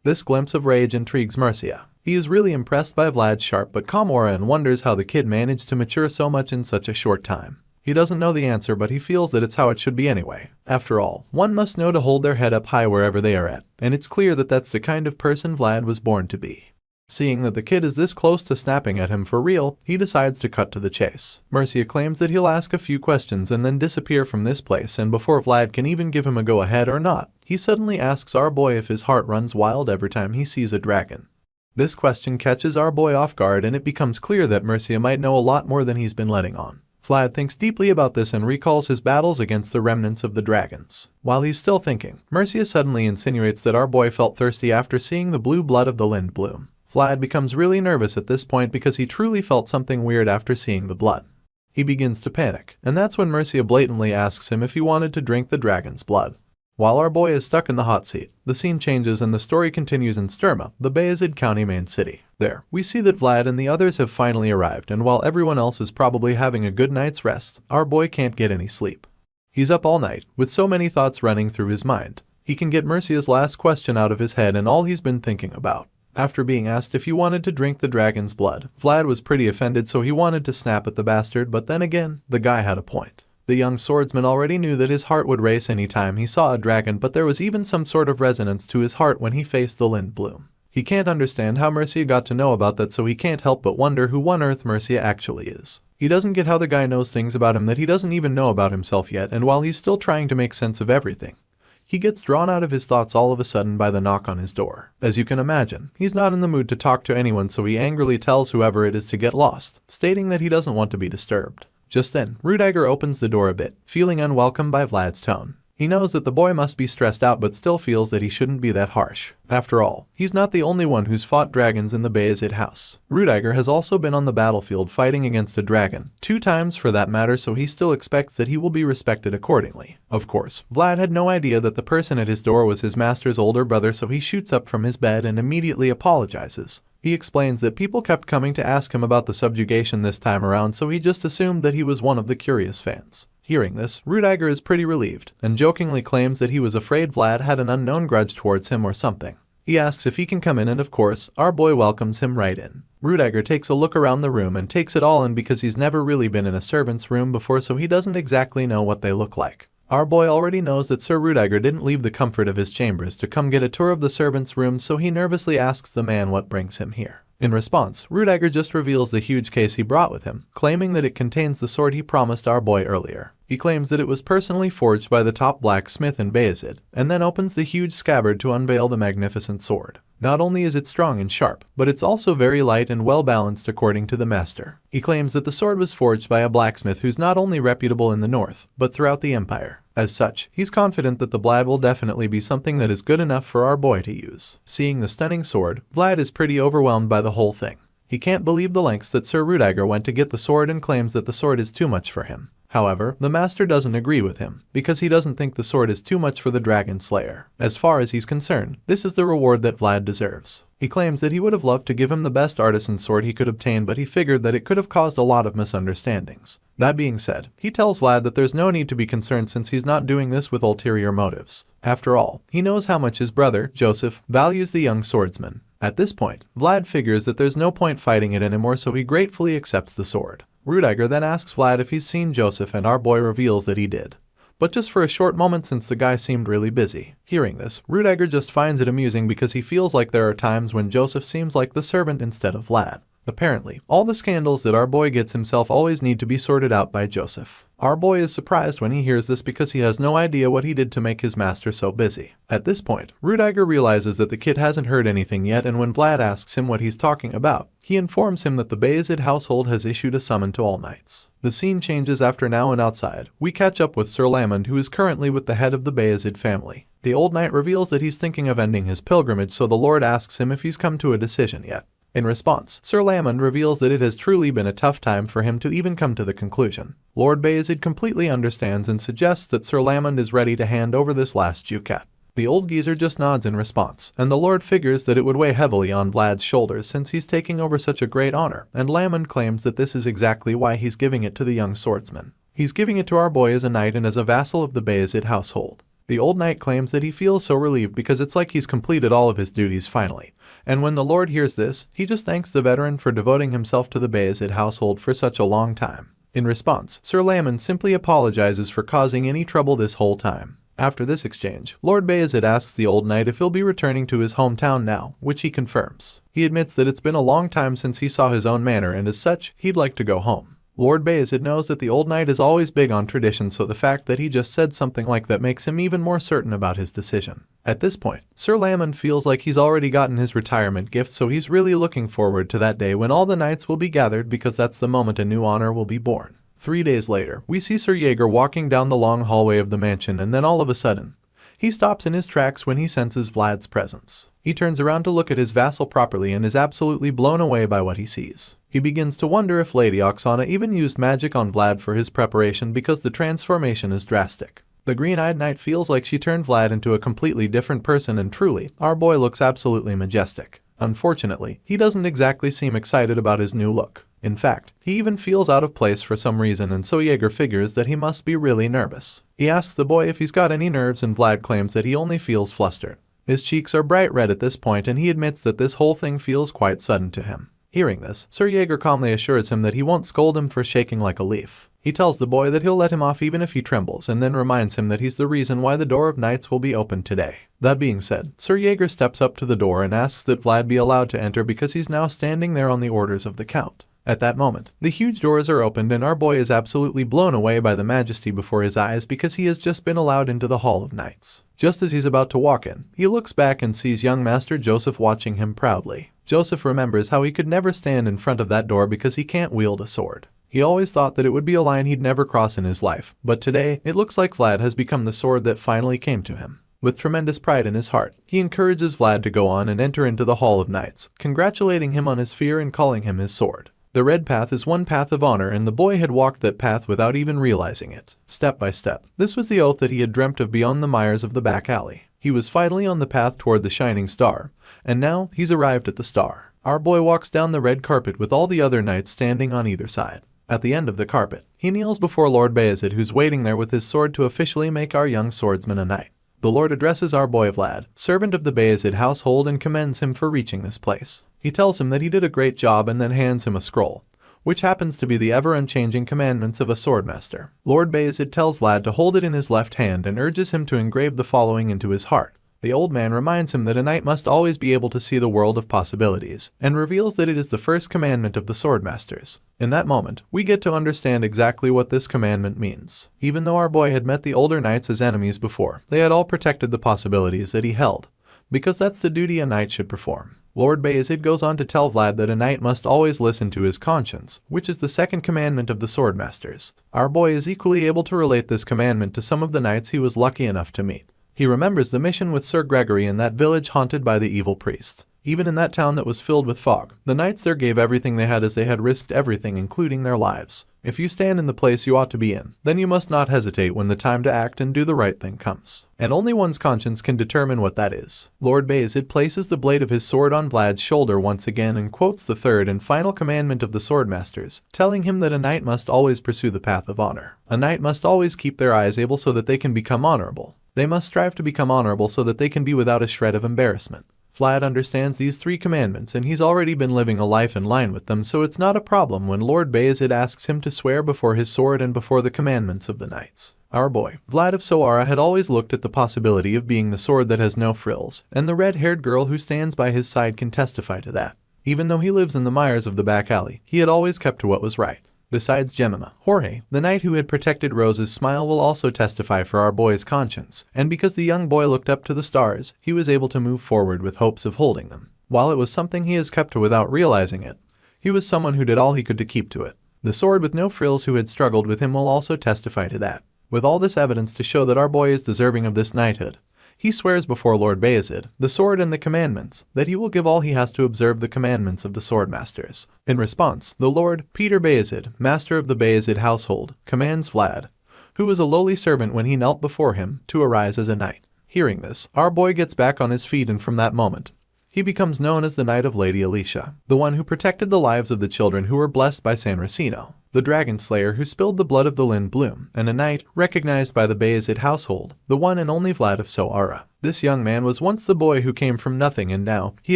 This glimpse of rage intrigues Mercia. He is really impressed by Vlad's sharp but calm aura and wonders how the kid managed to mature so much in such a short time. He doesn't know the answer, but he feels that it's how it should be anyway. After all, one must know to hold their head up high wherever they are at, and it's clear that that's the kind of person Vlad was born to be. Seeing that the kid is this close to snapping at him for real, he decides to cut to the chase. Mercia claims that he'll ask a few questions and then disappear from this place, and before Vlad can even give him a go-ahead or not, he suddenly asks our boy if his heart runs wild every time he sees a dragon. This question catches our boy off guard, and it becomes clear that Mercia might know a lot more than he's been letting on. Vlad thinks deeply about this and recalls his battles against the remnants of the dragons. While he's still thinking, Mercia suddenly insinuates that our boy felt thirsty after seeing the blue blood of the Lind bloom. Vlad becomes really nervous at this point because he truly felt something weird after seeing the blood. He begins to panic, and that's when Mercia blatantly asks him if he wanted to drink the dragon's blood. While our boy is stuck in the hot seat, the scene changes and the story continues in Sturma, the Bayezid County main city. There, we see that Vlad and the others have finally arrived, and while everyone else is probably having a good night's rest, our boy can't get any sleep. He's up all night, with so many thoughts running through his mind. He can get Mercia's last question out of his head and all he's been thinking about. After being asked if he wanted to drink the dragon's blood, Vlad was pretty offended, so he wanted to snap at the bastard, but then again, the guy had a point. The young swordsman already knew that his heart would race any time he saw a dragon, but there was even some sort of resonance to his heart when he faced the Lind bloom. He can't understand how Mercia got to know about that, so he can't help but wonder who on earth Mercia actually is. He doesn't get how the guy knows things about him that he doesn't even know about himself yet, and while he's still trying to make sense of everything, he gets drawn out of his thoughts all of a sudden by the knock on his door. As you can imagine, he's not in the mood to talk to anyone, so he angrily tells whoever it is to get lost, stating that he doesn't want to be disturbed. Just then, Rudiger opens the door a bit, feeling unwelcome by Vlad's tone. He knows that the boy must be stressed out but still feels that he shouldn't be that harsh. After all, he's not the only one who's fought dragons in the Bayezid house. Rudiger has also been on the battlefield fighting against a dragon, 2 times for that matter, so he still expects that he will be respected accordingly. Of course, Vlad had no idea that the person at his door was his master's older brother, so he shoots up from his bed and immediately apologizes. He explains that people kept coming to ask him about the subjugation this time around, so he just assumed that he was one of the curious fans. Hearing this, Rudiger is pretty relieved, and jokingly claims that he was afraid Vlad had an unknown grudge towards him or something. He asks if he can come in, and of course, our boy welcomes him right in. Rudiger takes a look around the room and takes it all in because he's never really been in a servant's room before, so he doesn't exactly know what they look like. Our boy already knows that Sir Rudiger didn't leave the comfort of his chambers to come get a tour of the servants' room, so he nervously asks the man what brings him here. In response, Rudiger just reveals the huge case he brought with him, claiming that it contains the sword he promised our boy earlier. He claims that it was personally forged by the top blacksmith in Bayezid, and then opens the huge scabbard to unveil the magnificent sword. Not only is it strong and sharp, but it's also very light and well balanced according to the master. He claims that the sword was forged by a blacksmith who's not only reputable in the north, but throughout the empire. As such, he's confident that the blade will definitely be something that is good enough for our boy to use. Seeing the stunning sword, Vlad is pretty overwhelmed by the whole thing. He can't believe the lengths that Sir Rudiger went to get the sword and claims that the sword is too much for him. However, the master doesn't agree with him, because he doesn't think the sword is too much for the dragon slayer. As far as he's concerned, this is the reward that Vlad deserves. He claims that he would have loved to give him the best artisan sword he could obtain, but he figured that it could have caused a lot of misunderstandings. That being said, he tells Vlad that there's no need to be concerned since he's not doing this with ulterior motives. After all, he knows how much his brother, Joseph, values the young swordsman. At this point, Vlad figures that there's no point fighting it anymore, so he gratefully accepts the sword. Rudiger then asks Vlad if he's seen Joseph, and our boy reveals that he did, but just for a short moment since the guy seemed really busy. Hearing this, Rudiger just finds it amusing because he feels like there are times when Joseph seems like the servant instead of Vlad. Apparently, all the scandals that our boy gets himself always need to be sorted out by Joseph. Our boy is surprised when he hears this because he has no idea what he did to make his master so busy. At this point, Rudiger realizes that the kid hasn't heard anything yet, and when Vlad asks him what he's talking about, he informs him that the Bayezid household has issued a summon to all knights. The scene changes after now, and outside, we catch up with Sir Lamond, who is currently with the head of the Bayezid family. The old knight reveals that he's thinking of ending his pilgrimage, so the Lord asks him if he's come to a decision yet. In response, Sir Lamond reveals that it has truly been a tough time for him to even come to the conclusion. Lord Bayezid completely understands and suggests that Sir Lamond is ready to hand over this last ducat. The old geezer just nods in response, and the Lord figures that it would weigh heavily on Vlad's shoulders since he's taking over such a great honor, and Lamond claims that this is exactly why he's giving it to the young swordsman. He's giving it to our boy as a knight and as a vassal of the Bayezid household. The old knight claims that he feels so relieved because it's like he's completed all of his duties finally. And when the Lord hears this, he just thanks the veteran for devoting himself to the Bayezid household for such a long time. In response, Sir Lamond simply apologizes for causing any trouble this whole time. After this exchange, Lord Bayezid asks the old knight if he'll be returning to his hometown now, which he confirms. He admits that it's been a long time since he saw his own manor, and as such, he'd like to go home. Lord Bayezid knows that the old knight is always big on tradition, so the fact that he just said something like that makes him even more certain about his decision. At this point, Sir Lamond feels like he's already gotten his retirement gift, so he's really looking forward to that day when all the knights will be gathered, because that's the moment a new honor will be born. 3 days later, we see Sir Jaeger walking down the long hallway of the mansion, and then all of a sudden, he stops in his tracks when he senses Vlad's presence. He turns around to look at his vassal properly and is absolutely blown away by what he sees. He begins to wonder if Lady Oksana even used magic on Vlad for his preparation, because the transformation is drastic. The green-eyed knight feels like she turned Vlad into a completely different person, and truly, our boy looks absolutely majestic. Unfortunately, he doesn't exactly seem excited about his new look. In fact, he even feels out of place for some reason, and so Jaeger figures that he must be really nervous. He asks the boy if he's got any nerves, and Vlad claims that he only feels flustered. His cheeks are bright red at this point, and he admits that this whole thing feels quite sudden to him. Hearing this, Sir Jaeger calmly assures him that he won't scold him for shaking like a leaf. He tells the boy that he'll let him off even if he trembles, and then reminds him that he's the reason why the door of knights will be opened today. That being said, Sir Jaeger steps up to the door and asks that Vlad be allowed to enter, because he's now standing there on the orders of the Count. At that moment, the huge doors are opened, and our boy is absolutely blown away by the majesty before his eyes, because he has just been allowed into the Hall of Knights. Just as he's about to walk in, he looks back and sees young Master Joseph watching him proudly. Joseph remembers how he could never stand in front of that door because he can't wield a sword. He always thought that it would be a line he'd never cross in his life, but today, it looks like Vlad has become the sword that finally came to him. With tremendous pride in his heart, he encourages Vlad to go on and enter into the Hall of Knights, congratulating him on his fear and calling him his sword. The red path is one path of honor, and the boy had walked that path without even realizing it. Step by step, this was the oath that he had dreamt of beyond the mires of the back alley. He was finally on the path toward the shining star, and now he's arrived at the star. Our boy walks down the red carpet with all the other knights standing on either side. At the end of the carpet, he kneels before Lord Bayezid, who's waiting there with his sword to officially make our young swordsman a knight. The Lord addresses our boy Vlad, servant of the Bayezid household, and commends him for reaching this place. He tells him that he did a great job and then hands him a scroll, which happens to be the ever-unchanging commandments of a swordmaster. Lord Bayezid tells Vlad to hold it in his left hand and urges him to engrave the following into his heart. The old man reminds him that a knight must always be able to see the world of possibilities, and reveals that it is the first commandment of the swordmasters. In that moment, we get to understand exactly what this commandment means. Even though our boy had met the older knights as enemies before, they had all protected the possibilities that he held, because that's the duty a knight should perform. Lord Bayezid goes on to tell Vlad that a knight must always listen to his conscience, which is the second commandment of the swordmasters. Our boy is equally able to relate this commandment to some of the knights he was lucky enough to meet. He remembers the mission with Sir Gregory in that village haunted by the evil priest. Even in that town that was filled with fog, the knights there gave everything they had, as they had risked everything, including their lives. If you stand in the place you ought to be in, then you must not hesitate when the time to act and do the right thing comes. And only one's conscience can determine what that is. Lord Bayezid places the blade of his sword on Vlad's shoulder once again and quotes the third and final commandment of the swordmasters, telling him that a knight must always pursue the path of honor. A knight must always keep their eyes able so that they can become honorable. They must strive to become honorable so that they can be without a shred of embarrassment. Vlad understands these 3 commandments, and he's already been living a life in line with them, so it's not a problem when Lord Bayezid asks him to swear before his sword and before the commandments of the knights. Our boy, Vlad of Sara, had always looked at the possibility of being the sword that has no frills, and the red-haired girl who stands by his side can testify to that. Even though he lives in the mires of the back alley, he had always kept to what was right. Besides Jemima, Jorge, the knight who had protected Rose's smile, will also testify for our boy's conscience, and because the young boy looked up to the stars, he was able to move forward with hopes of holding them. While it was something he has kept to without realizing it, he was someone who did all he could to keep to it. The sword with no frills who had struggled with him will also testify to that. With all this evidence to show that our boy is deserving of this knighthood, he swears before Lord Bayezid, the sword and the commandments, that he will give all he has to observe the commandments of the swordmasters. In response, the Lord, Peter Bayezid, master of the Bayezid household, commands Vlad, who was a lowly servant when he knelt before him, to arise as a knight. Hearing this, our boy gets back on his feet, and from that moment, he becomes known as the Knight of Lady Alicia, the one who protected the lives of the children who were blessed by San Racino, the dragon slayer who spilled the blood of the Lind Bloom, and a knight recognized by the Bayezid household, the one and only Vlad of Sara. This young man was once the boy who came from nothing, and now he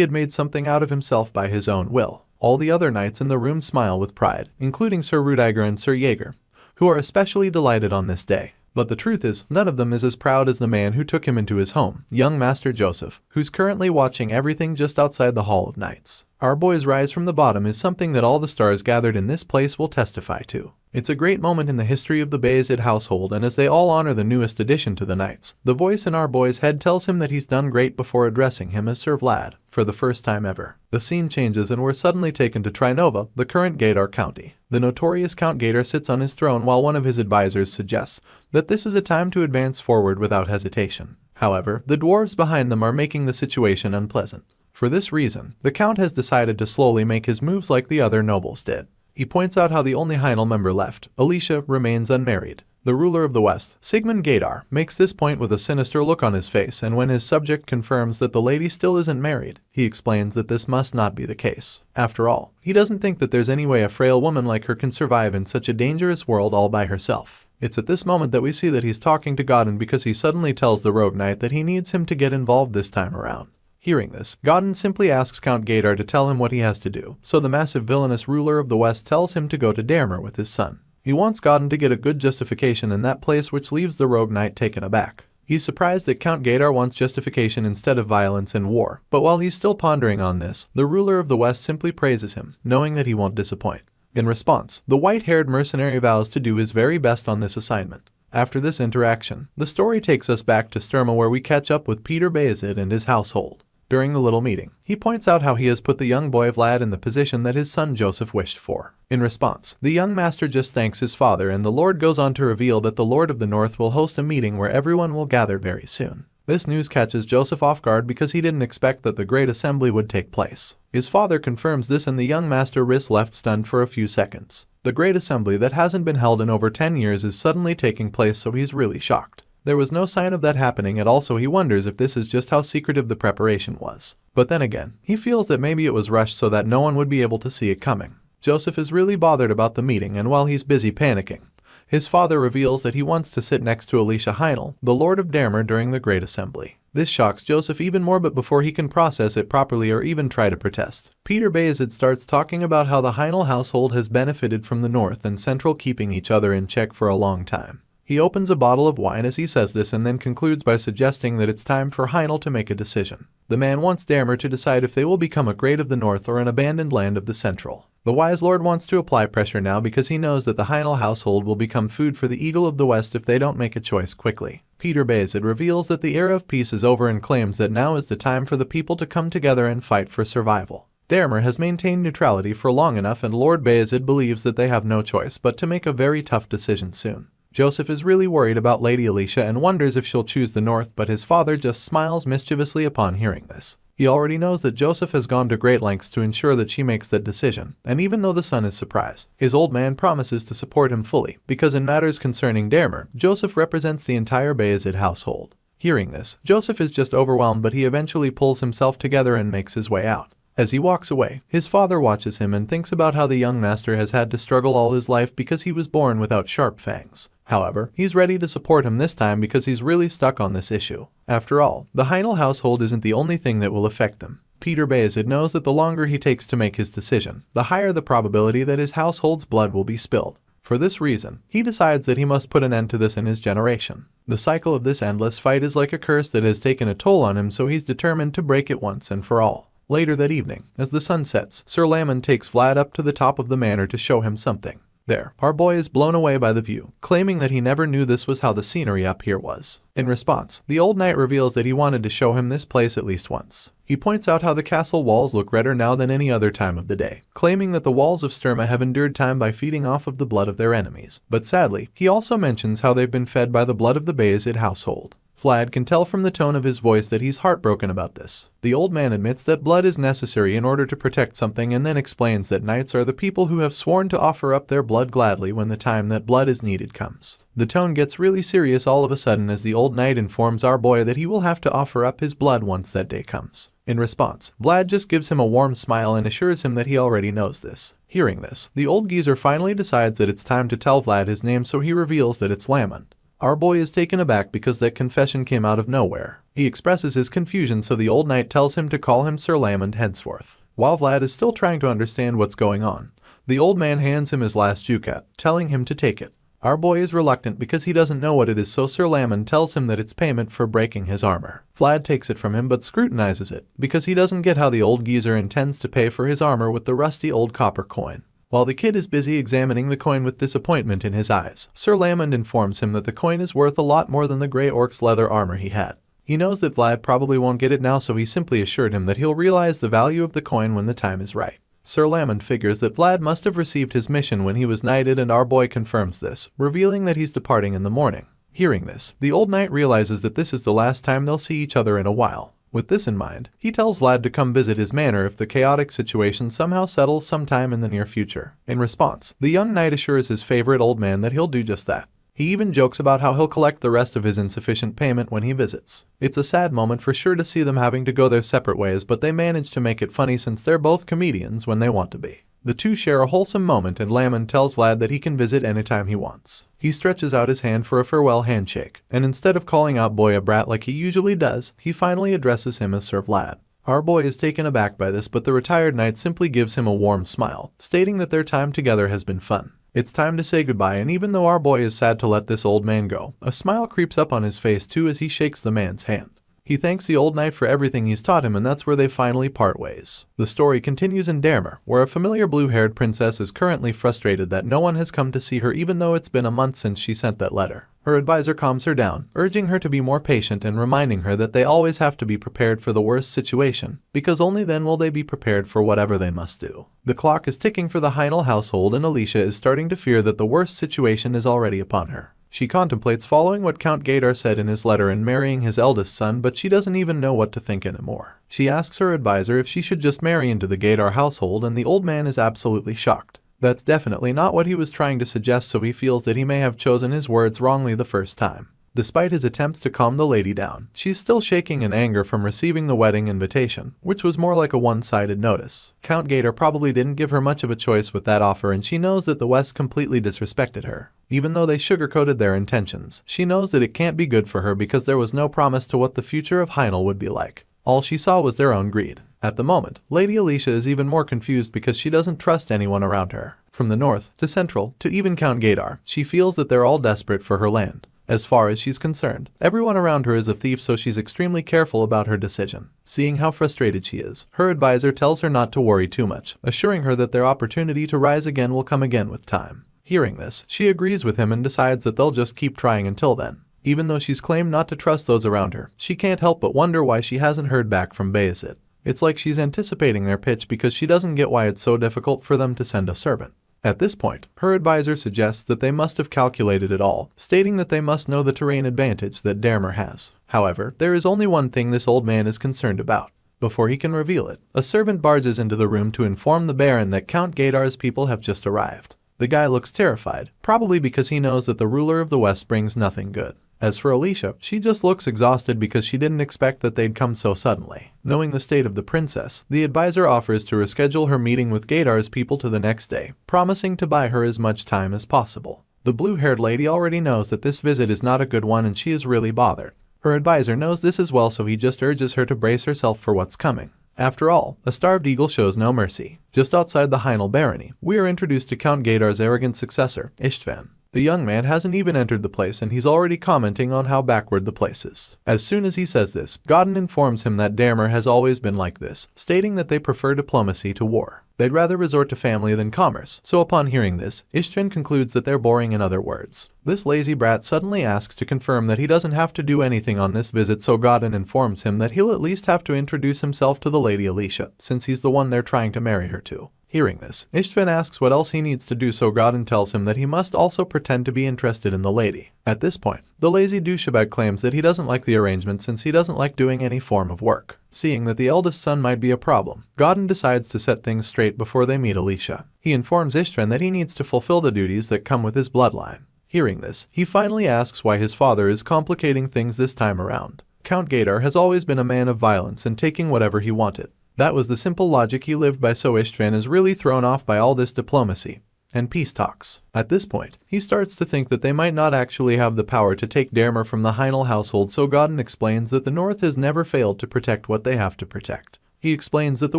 had made something out of himself by his own will. All the other knights in the room smile with pride, including Sir Rudiger and Sir Jaeger, who are especially delighted on this day. But the truth is, none of them is as proud as the man who took him into his home, young Master Joseph, who's currently watching everything just outside the Hall of Knights. Our boy's rise from the bottom is something that all the stars gathered in this place will testify to. It's a great moment in the history of the Bayezid household, and as they all honor the newest addition to the Knights, the voice in our boy's head tells him that he's done great before addressing him as Sir Vlad, for the first time ever. The scene changes and we're suddenly taken to Trinova, the current Gator County. The notorious Count Gator sits on his throne while one of his advisors suggests that this is a time to advance forward without hesitation. However, the dwarves behind them are making the situation unpleasant. For this reason, the Count has decided to slowly make his moves like the other nobles did. He points out how the only Heinel member left, Alicia, remains unmarried. The ruler of the West, Sigmund Gaidar, makes this point with a sinister look on his face, and when his subject confirms that the lady still isn't married, he explains that this must not be the case. After all, he doesn't think that there's any way a frail woman like her can survive in such a dangerous world all by herself. It's at this moment that we see that he's talking to Godin, because he suddenly tells the rogue knight that he needs him to get involved this time around. Hearing this, Godin simply asks Count Gaidar to tell him what he has to do, so the massive villainous ruler of the West tells him to go to Damer with his son. He wants Godin to get a good justification in that place, which leaves the rogue knight taken aback. He's surprised that Count Gaidar wants justification instead of violence and war, but while he's still pondering on this, the ruler of the West simply praises him, knowing that he won't disappoint. In response, the white-haired mercenary vows to do his very best on this assignment. After this interaction, the story takes us back to Sturma, where we catch up with Peter Bayezid and his household. During the little meeting, he points out how he has put the young boy Vlad in the position that his son Joseph wished for. In response, the young master just thanks his father, and the Lord goes on to reveal that the Lord of the North will host a meeting where everyone will gather very soon. This news catches Joseph off guard because he didn't expect that the great assembly would take place. His father confirms this, and the young master is left stunned for a few seconds. The great assembly that hasn't been held in over 10 years is suddenly taking place, so he's really shocked. There was no sign of that happening at all, so he wonders if this is just how secretive the preparation was. But then again, he feels that maybe it was rushed so that no one would be able to see it coming. Joseph is really bothered about the meeting, and while he's busy panicking, his father reveals that he wants to sit next to Alicia Heinel, the Lord of Damer, during the Great Assembly. This shocks Joseph even more, but before he can process it properly or even try to protest, Peter Bayezid starts talking about how the Heinel household has benefited from the North and Central keeping each other in check for a long time. He opens a bottle of wine as he says this, and then concludes by suggesting that it's time for Heinel to make a decision. The man wants Damer to decide if they will become a Great of the North or an abandoned land of the Central. The wise lord wants to apply pressure now because he knows that the Heinel household will become food for the Eagle of the West if they don't make a choice quickly. Peter Bayezid reveals that the era of peace is over and claims that now is the time for the people to come together and fight for survival. Damer has maintained neutrality for long enough, and Lord Bayezid believes that they have no choice but to make a very tough decision soon. Joseph is really worried about Lady Alicia and wonders if she'll choose the North, but his father just smiles mischievously upon hearing this. He already knows that Joseph has gone to great lengths to ensure that she makes that decision, and even though the son is surprised, his old man promises to support him fully, because in matters concerning Damer, Joseph represents the entire Bayezid household. Hearing this, Joseph is just overwhelmed, but he eventually pulls himself together and makes his way out. As he walks away, his father watches him and thinks about how the young master has had to struggle all his life because he was born without sharp fangs. However, he's ready to support him this time because he's really stuck on this issue. After all, the Heinel household isn't the only thing that will affect them. Peter Bayezid knows that the longer he takes to make his decision, the higher the probability that his household's blood will be spilled. For this reason, he decides that he must put an end to this in his generation. The cycle of this endless fight is like a curse that has taken a toll on him, so he's determined to break it once and for all. Later that evening, as the sun sets, Sir Lamon takes Vlad up to the top of the manor to show him something. There, our boy is blown away by the view, claiming that he never knew this was how the scenery up here was. In response, the old knight reveals that he wanted to show him this place at least once. He points out how the castle walls look redder now than any other time of the day, claiming that the walls of Sturma have endured time by feeding off of the blood of their enemies. But sadly, he also mentions how they've been fed by the blood of the Bayezid household. Vlad can tell from the tone of his voice that he's heartbroken about this. The old man admits that blood is necessary in order to protect something and then explains that knights are the people who have sworn to offer up their blood gladly when the time that blood is needed comes. The tone gets really serious all of a sudden as the old knight informs our boy that he will have to offer up his blood once that day comes. In response, Vlad just gives him a warm smile and assures him that he already knows this. Hearing this, the old geezer finally decides that it's time to tell Vlad his name, so he reveals that it's Lamon. Our boy is taken aback because that confession came out of nowhere. He expresses his confusion, so the old knight tells him to call him Sir Lamon henceforth. While Vlad is still trying to understand what's going on, the old man hands him his last ducat, telling him to take it. Our boy is reluctant because he doesn't know what it is, so Sir Lamon tells him that it's payment for breaking his armor. Vlad takes it from him but scrutinizes it, because he doesn't get how the old geezer intends to pay for his armor with the rusty old copper coin. While the kid is busy examining the coin with disappointment in his eyes, Sir Lamon informs him that the coin is worth a lot more than the Grey Orc's leather armor he had. He knows that Vlad probably won't get it now, so he simply assured him that he'll realize the value of the coin when the time is right. Sir Lamon figures that Vlad must have received his mission when he was knighted, and our boy confirms this, revealing that he's departing in the morning. Hearing this, the old knight realizes that this is the last time they'll see each other in a while. With this in mind, he tells Vlad to come visit his manor if the chaotic situation somehow settles sometime in the near future. In response, the young knight assures his favorite old man that he'll do just that. He even jokes about how he'll collect the rest of his insufficient payment when he visits. It's a sad moment for sure to see them having to go their separate ways, but they manage to make it funny since they're both comedians when they want to be. The two share a wholesome moment, and Lamon tells Vlad that he can visit anytime he wants. He stretches out his hand for a farewell handshake, and instead of calling out boy a brat like he usually does, he finally addresses him as Sir Vlad. Our boy is taken aback by this, but the retired knight simply gives him a warm smile, stating that their time together has been fun. It's time to say goodbye, and even though our boy is sad to let this old man go, a smile creeps up on his face too as he shakes the man's hand. He thanks the old knight for everything he's taught him, and that's where they finally part ways. The story continues in Dermer, where a familiar blue-haired princess is currently frustrated that no one has come to see her even though it's been a month since she sent that letter. Her advisor calms her down, urging her to be more patient and reminding her that they always have to be prepared for the worst situation, because only then will they be prepared for whatever they must do. The clock is ticking for the Heinel household, and Alicia is starting to fear that the worst situation is already upon her. She contemplates following what Count Gaydar said in his letter and marrying his eldest son, but she doesn't even know what to think anymore. She asks her advisor if she should just marry into the Gaydar household, and the old man is absolutely shocked. That's definitely not what he was trying to suggest, so he feels that he may have chosen his words wrongly the first time. Despite his attempts to calm the lady down, she's still shaking in anger from receiving the wedding invitation, which was more like a one-sided notice. Count Gaydar probably didn't give her much of a choice with that offer, and she knows that the West completely disrespected her. Even though they sugarcoated their intentions, she knows that it can't be good for her because there was no promise to what the future of Heinel would be like. All she saw was their own greed. At the moment, Lady Alicia is even more confused because she doesn't trust anyone around her. From the north, to central, to even Count Gaydar, she feels that they're all desperate for her land. As far as she's concerned, everyone around her is a thief, so she's extremely careful about her decision. Seeing how frustrated she is, her advisor tells her not to worry too much, assuring her that their opportunity to rise again will come again with time. Hearing this, she agrees with him and decides that they'll just keep trying until then. Even though she's claimed not to trust those around her, she can't help but wonder why she hasn't heard back from Bayezid. It's like she's anticipating their pitch because she doesn't get why it's so difficult for them to send a servant. At this point, her advisor suggests that they must have calculated it all, stating that they must know the terrain advantage that Dermer has. However, there is only one thing this old man is concerned about. Before he can reveal it, a servant barges into the room to inform the Baron that Count Gaydar's people have just arrived. The guy looks terrified, probably because he knows that the ruler of the West brings nothing good. As for Alicia, she just looks exhausted because she didn't expect that they'd come so suddenly. Knowing the state of the princess, the advisor offers to reschedule her meeting with Gaydar's people to the next day, promising to buy her as much time as possible. The blue-haired lady already knows that this visit is not a good one, and she is really bothered. Her advisor knows this as well, so he just urges her to brace herself for what's coming. After all, a starved eagle shows no mercy. Just outside the Heinel barony, we are introduced to Count Gaydar's arrogant successor, Istvan. The young man hasn't even entered the place and he's already commenting on how backward the place is. As soon as he says this, Godden informs him that Dermer has always been like this, stating that they prefer diplomacy to war. They'd rather resort to family than commerce, so upon hearing this, Ishtvan concludes that they're boring in other words. This lazy brat suddenly asks to confirm that he doesn't have to do anything on this visit, so Godden informs him that he'll at least have to introduce himself to the lady Alicia, since he's the one they're trying to marry her to. Hearing this, Ishtvan asks what else he needs to do, so Godden tells him that he must also pretend to be interested in the lady. At this point, the lazy douchebag claims that he doesn't like the arrangement since he doesn't like doing any form of work. Seeing that the eldest son might be a problem, Godden decides to set things straight before they meet Alicia. He informs Ishtvan that he needs to fulfill the duties that come with his bloodline. Hearing this, he finally asks why his father is complicating things this time around. Count Gaydar has always been a man of violence and taking whatever he wanted. That was the simple logic he lived by, so Ishtvan is really thrown off by all this diplomacy and peace talks. At this point, he starts to think that they might not actually have the power to take Dermer from the Heinel household, so Godden explains that the North has never failed to protect what they have to protect. He explains that the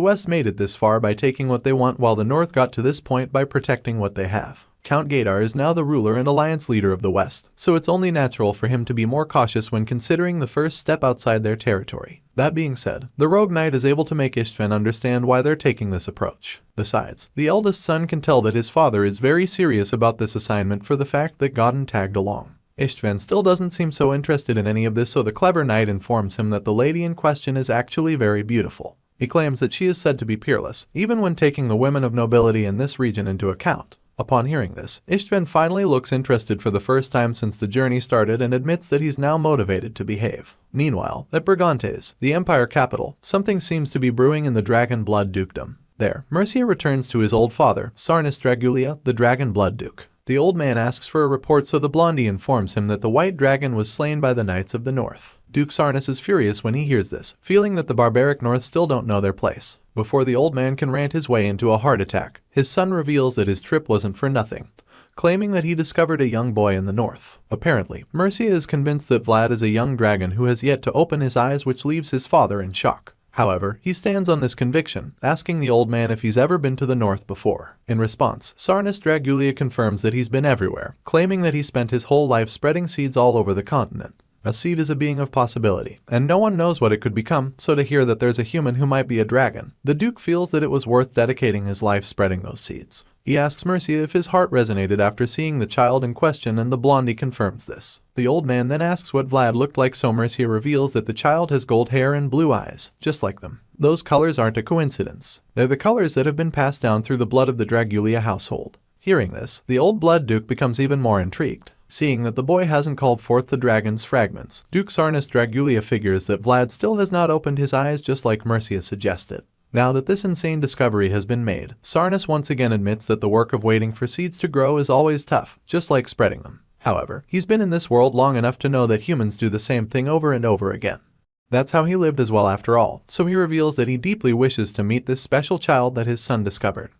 West made it this far by taking what they want, while the North got to this point by protecting what they have. Count Gaydar is now the ruler and alliance leader of the West, so it's only natural for him to be more cautious when considering the first step outside their territory. That being said, the rogue knight is able to make Ishtvan understand why they're taking this approach. Besides, the eldest son can tell that his father is very serious about this assignment for the fact that Godden tagged along. Ishtvan still doesn't seem so interested in any of this, so the clever knight informs him that the lady in question is actually very beautiful. He claims that she is said to be peerless, even when taking the women of nobility in this region into account. Upon hearing this, Ishtvan finally looks interested for the first time since the journey started and admits that he's now motivated to behave. Meanwhile, at Brigantes, the Empire capital, something seems to be brewing in the Dragon Blood Dukedom. There, Mercia returns to his old father, Sarnis Dragulia, the Dragon Blood Duke. The old man asks for a report, so the blondie informs him that the White Dragon was slain by the Knights of the North. Duke Sarnis is furious when he hears this, feeling that the barbaric North still don't know their place. Before the old man can rant his way into a heart attack, his son reveals that his trip wasn't for nothing, claiming that he discovered a young boy in the north. Apparently, Mercia is convinced that Vlad is a young dragon who has yet to open his eyes, which leaves his father in shock. However, he stands on this conviction, asking the old man if he's ever been to the north before. In response, Sarnis Dragulia confirms that he's been everywhere, claiming that he spent his whole life spreading seeds all over the continent. A seed is a being of possibility, and no one knows what it could become, so to hear that there's a human who might be a dragon, the Duke feels that it was worth dedicating his life spreading those seeds. He asks Mercia if his heart resonated after seeing the child in question, and the blondie confirms this. The old man then asks what Vlad looked like, so Mercia reveals that the child has gold hair and blue eyes, just like them. Those colors aren't a coincidence. They're the colors that have been passed down through the blood of the Dragulia household. Hearing this, the old blood Duke becomes even more intrigued. Seeing that the boy hasn't called forth the dragon's fragments, Duke Sarnis Dragulia figures that Vlad still has not opened his eyes, just like Mercia suggested. Now that this insane discovery has been made, Sarnis once again admits that the work of waiting for seeds to grow is always tough, just like spreading them. However, he's been in this world long enough to know that humans do the same thing over and over again. That's how he lived as well after all, so he reveals that he deeply wishes to meet this special child that his son discovered.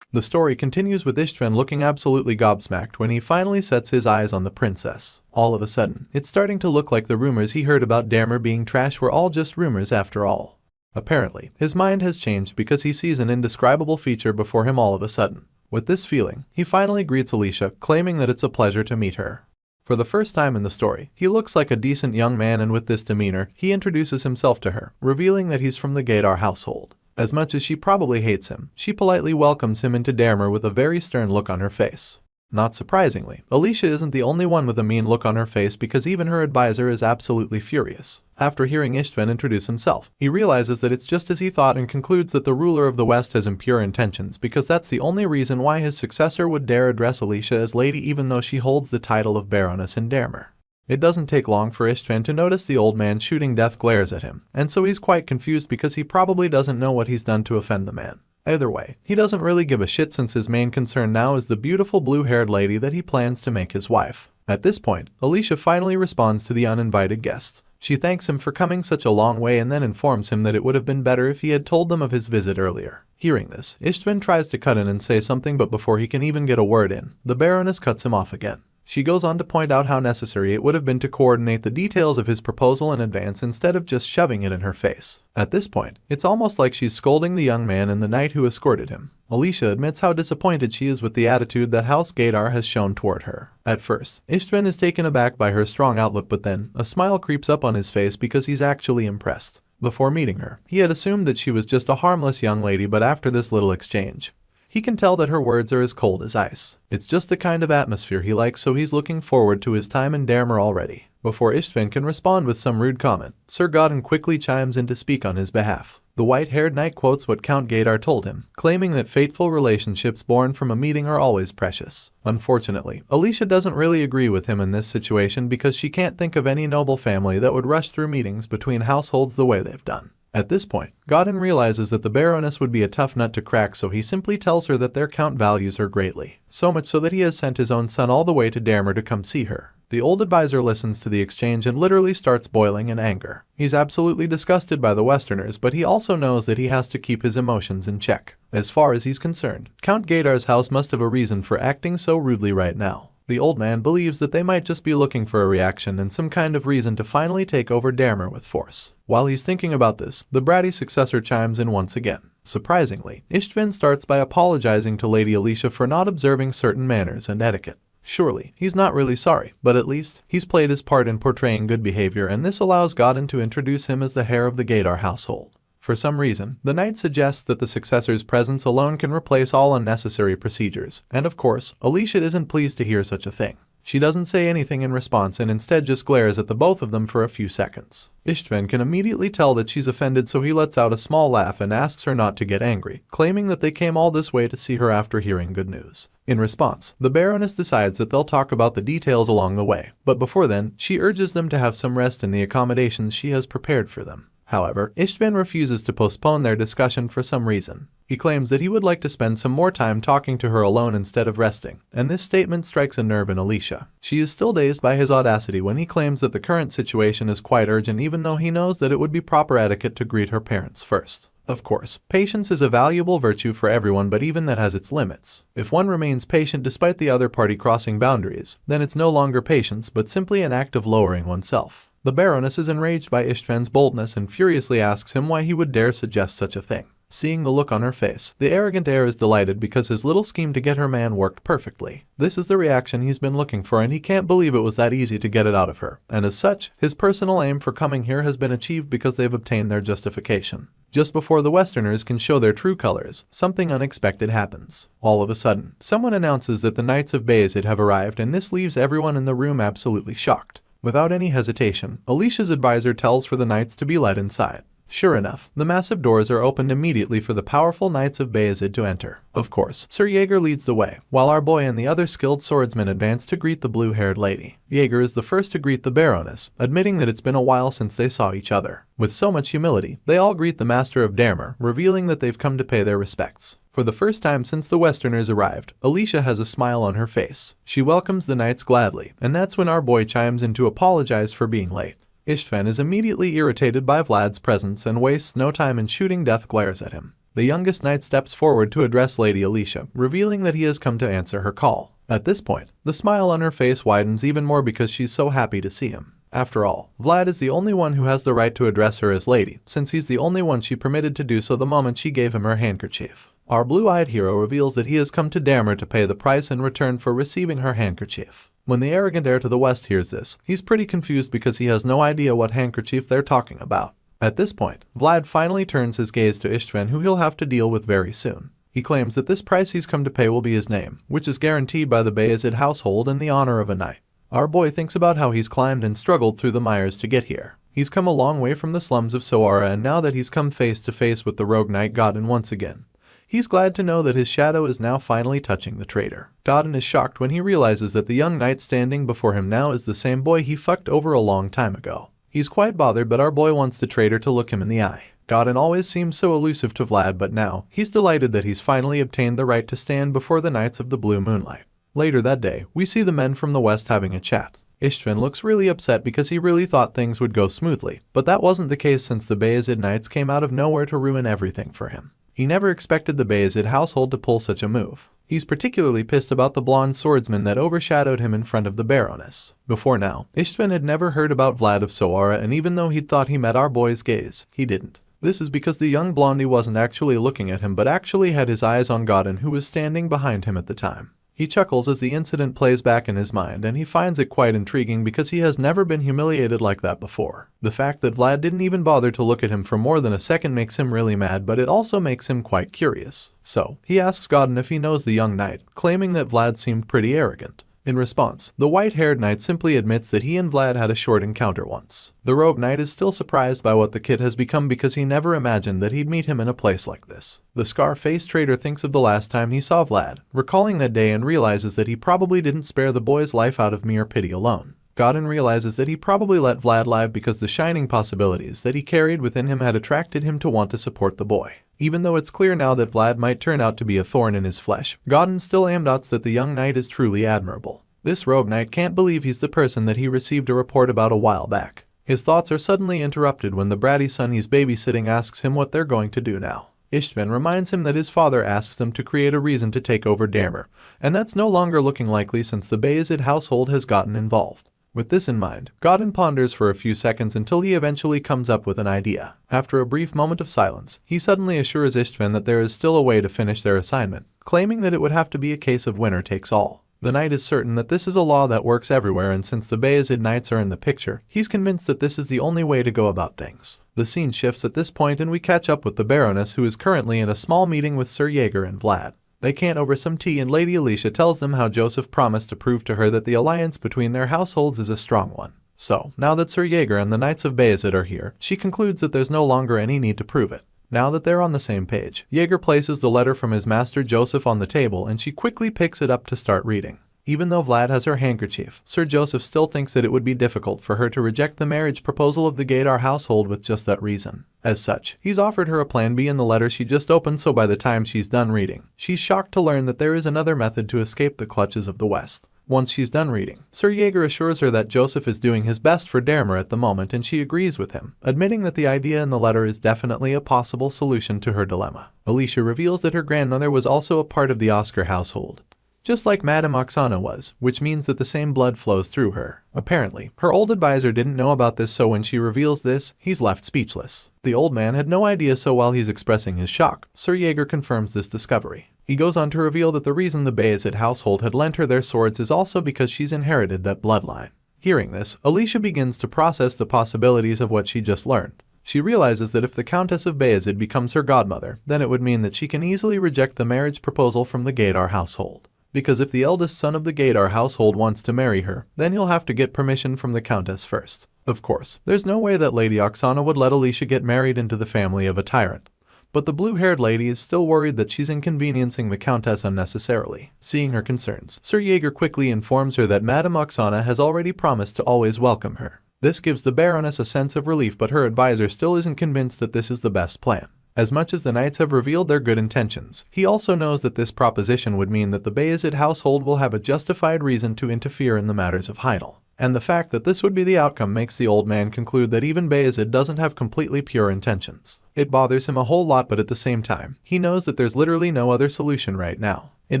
The story continues with Ishtvan looking absolutely gobsmacked when he finally sets his eyes on the princess. All of a sudden, it's starting to look like the rumors he heard about Dermer being trash were all just rumors after all. Apparently, his mind has changed because he sees an indescribable feature before him all of a sudden. With this feeling, he finally greets Alicia, claiming that it's a pleasure to meet her. For the first time in the story, he looks like a decent young man, and with this demeanor, he introduces himself to her, revealing that he's from the Gaydar household. As much as she probably hates him, she politely welcomes him into Dermer with a very stern look on her face. Not surprisingly, Alicia isn't the only one with a mean look on her face, because even her advisor is absolutely furious. After hearing Ishtvan introduce himself, he realizes that it's just as he thought and concludes that the ruler of the West has impure intentions, because that's the only reason why his successor would dare address Alicia as lady, even though she holds the title of Baroness in Dermer. It doesn't take long for Ishtvan to notice the old man shooting death glares at him, and so he's quite confused because he probably doesn't know what he's done to offend the man. Either way, he doesn't really give a shit, since his main concern now is the beautiful blue-haired lady that he plans to make his wife. At this point, Alicia finally responds to the uninvited guest. She thanks him for coming such a long way and then informs him that it would have been better if he had told them of his visit earlier. Hearing this, Ishtvan tries to cut in and say something, but before he can even get a word in, the Baroness cuts him off again. She goes on to point out how necessary it would have been to coordinate the details of his proposal in advance instead of just shoving it in her face. At this point, it's almost like she's scolding the young man and the knight who escorted him. Alicia admits how disappointed she is with the attitude that House Gaydar has shown toward her. At first, Istvan is taken aback by her strong outlook, but then a smile creeps up on his face because he's actually impressed. Before meeting her, he had assumed that she was just a harmless young lady, but after this little exchange, he can tell that her words are as cold as ice. It's just the kind of atmosphere he likes, so he's looking forward to his time in Dahmer already. Before Istvan can respond with some rude comment, Sir Godin quickly chimes in to speak on his behalf. The white-haired knight quotes what Count Gaydar told him, claiming that fateful relationships born from a meeting are always precious. Unfortunately, Alicia doesn't really agree with him in this situation because she can't think of any noble family that would rush through meetings between households the way they've done. At this point, Godin realizes that the Baroness would be a tough nut to crack, so he simply tells her that their count values her greatly. So much so that he has sent his own son all the way to Dahmer to come see her. The old advisor listens to the exchange and literally starts boiling in anger. He's absolutely disgusted by the Westerners, but he also knows that he has to keep his emotions in check. As far as he's concerned, Count Gaydar's house must have a reason for acting so rudely right now. The old man believes that they might just be looking for a reaction and some kind of reason to finally take over Dahmer with force. While he's thinking about this, the bratty successor chimes in once again. Surprisingly, Istvan starts by apologizing to Lady Alicia for not observing certain manners and etiquette. Surely, he's not really sorry, but at least, he's played his part in portraying good behavior, and this allows Godin to introduce him as the heir of the Gaydar household. For some reason, the knight suggests that the successor's presence alone can replace all unnecessary procedures, and of course, Alicia isn't pleased to hear such a thing. She doesn't say anything in response and instead just glares at the both of them for a few seconds. Istvan can immediately tell that she's offended, so he lets out a small laugh and asks her not to get angry, claiming that they came all this way to see her after hearing good news. In response, the Baroness decides that they'll talk about the details along the way, but before then, she urges them to have some rest in the accommodations she has prepared for them. However, Istvan refuses to postpone their discussion for some reason. He claims that he would like to spend some more time talking to her alone instead of resting, and this statement strikes a nerve in Alicia. She is still dazed by his audacity when he claims that the current situation is quite urgent, even though he knows that it would be proper etiquette to greet her parents first. Of course, patience is a valuable virtue for everyone, but even that has its limits. If one remains patient despite the other party crossing boundaries, then it's no longer patience but simply an act of lowering oneself. The Baroness is enraged by Istvan's boldness and furiously asks him why he would dare suggest such a thing. Seeing the look on her face, the arrogant heir is delighted because his little scheme to get her man worked perfectly. This is the reaction he's been looking for, and he can't believe it was that easy to get it out of her. And as such, his personal aim for coming here has been achieved because they've obtained their justification. Just before the Westerners can show their true colors, something unexpected happens. All of a sudden, someone announces that the Knights of Bayezid have arrived, and this leaves everyone in the room absolutely shocked. Without any hesitation, Alicia's advisor tells for the knights to be led inside. Sure enough, the massive doors are opened immediately for the powerful Knights of Bayezid to enter. Of course, Sir Jaeger leads the way, while our boy and the other skilled swordsmen advance to greet the blue-haired lady. Jaeger is the first to greet the Baroness, admitting that it's been a while since they saw each other. With so much humility, they all greet the Master of Dahmer, revealing that they've come to pay their respects. For the first time since the Westerners arrived, Alicia has a smile on her face. She welcomes the knights gladly, and that's when our boy chimes in to apologize for being late. Istvan is immediately irritated by Vlad's presence and wastes no time in shooting death glares at him. The youngest knight steps forward to address Lady Alicia, revealing that he has come to answer her call. At this point, the smile on her face widens even more because she's so happy to see him. After all, Vlad is the only one who has the right to address her as lady, since he's the only one she permitted to do so the moment she gave him her handkerchief. Our blue-eyed hero reveals that he has come to Dahmer to pay the price in return for receiving her handkerchief. When the arrogant heir to the west hears this, he's pretty confused because he has no idea what handkerchief they're talking about. At this point, Vlad finally turns his gaze to Istvan, who he'll have to deal with very soon. He claims that this price he's come to pay will be his name, which is guaranteed by the Bayezid household in the honor of a knight. Our boy thinks about how he's climbed and struggled through the mires to get here. He's come a long way from the slums of Sara, and now that he's come face to face with the rogue knight Godin once again, he's glad to know that his shadow is now finally touching the traitor. Godin is shocked when he realizes that the young knight standing before him now is the same boy he fucked over a long time ago. He's quite bothered, but our boy wants the traitor to look him in the eye. Godin always seemed so elusive to Vlad, but now, he's delighted that he's finally obtained the right to stand before the Knights of the Blue Moonlight. Later that day, we see the men from the west having a chat. Istvan looks really upset because he really thought things would go smoothly, but that wasn't the case since the Bayezid Knights came out of nowhere to ruin everything for him. He never expected the Bayezid household to pull such a move. He's particularly pissed about the blonde swordsman that overshadowed him in front of the Baroness. Before now, Istvan had never heard about Vlad of Sara, and even though he'd thought he met our boy's gaze, he didn't. This is because the young blondie wasn't actually looking at him but actually had his eyes on Godin, who was standing behind him at the time. He chuckles as the incident plays back in his mind, and he finds it quite intriguing because he has never been humiliated like that before. The fact that Vlad didn't even bother to look at him for more than a second makes him really mad, but it also makes him quite curious. So, he asks Godin if he knows the young knight, claiming that Vlad seemed pretty arrogant. In response, the white-haired knight simply admits that he and Vlad had a short encounter once. The rogue knight is still surprised by what the kid has become because he never imagined that he'd meet him in a place like this. The scar-faced trader thinks of the last time he saw Vlad, recalling that day, and realizes that he probably didn't spare the boy's life out of mere pity alone. Godin realizes that he probably let Vlad live because the shining possibilities that he carried within him had attracted him to want to support the boy. Even though it's clear now that Vlad might turn out to be a thorn in his flesh, Godin still amdots that the young knight is truly admirable. This rogue knight can't believe he's the person that he received a report about a while back. His thoughts are suddenly interrupted when the bratty son he's babysitting asks him what they're going to do now. Istvan reminds him that his father asks them to create a reason to take over Dermer, and that's no longer looking likely since the Bayezid household has gotten involved. With this in mind, Godin ponders for a few seconds until he eventually comes up with an idea. After a brief moment of silence, he suddenly assures Istvan that there is still a way to finish their assignment, claiming that it would have to be a case of winner takes all. The knight is certain that this is a law that works everywhere, and since the Bayezid knights are in the picture, he's convinced that this is the only way to go about things. The scene shifts at this point and we catch up with the Baroness, who is currently in a small meeting with Sir Jaeger and Vlad. They can't over some tea and Lady Alicia tells them how Joseph promised to prove to her that the alliance between their households is a strong one. So, now that Sir Jaeger and the Knights of Bayezid are here, she concludes that there's no longer any need to prove it. Now that they're on the same page, Jaeger places the letter from his master Joseph on the table and she quickly picks it up to start reading. Even though Vlad has her handkerchief, Sir Joseph still thinks that it would be difficult for her to reject the marriage proposal of the Gaidar household with just that reason. As such, he's offered her a plan B in the letter she just opened, so by the time she's done reading, she's shocked to learn that there is another method to escape the clutches of the West. Once she's done reading, Sir Jaeger assures her that Joseph is doing his best for Dermer at the moment, and she agrees with him, admitting that the idea in the letter is definitely a possible solution to her dilemma. Alicia reveals that her grandmother was also a part of the Oscar household, just like Madame Oksana was, which means that the same blood flows through her. Apparently, her old advisor didn't know about this, so when she reveals this, he's left speechless. The old man had no idea, so while he's expressing his shock, Sir Jaeger confirms this discovery. He goes on to reveal that the reason the Bayezid household had lent her their swords is also because she's inherited that bloodline. Hearing this, Alicia begins to process the possibilities of what she just learned. She realizes that if the Countess of Bayezid becomes her godmother, then it would mean that she can easily reject the marriage proposal from the Gaidar household. Because if the eldest son of the Gaidar household wants to marry her, then he'll have to get permission from the Countess first. Of course, there's no way that Lady Oksana would let Alicia get married into the family of a tyrant. But the blue-haired lady is still worried that she's inconveniencing the Countess unnecessarily. Seeing her concerns, Sir Jaeger quickly informs her that Madame Oksana has already promised to always welcome her. This gives the Baroness a sense of relief, but her advisor still isn't convinced that this is the best plan. As much as the knights have revealed their good intentions, he also knows that this proposition would mean that the Bayezid household will have a justified reason to interfere in the matters of Heidel. And the fact that this would be the outcome makes the old man conclude that even Bayezid doesn't have completely pure intentions. It bothers him a whole lot, but at the same time, he knows that there's literally no other solution right now. It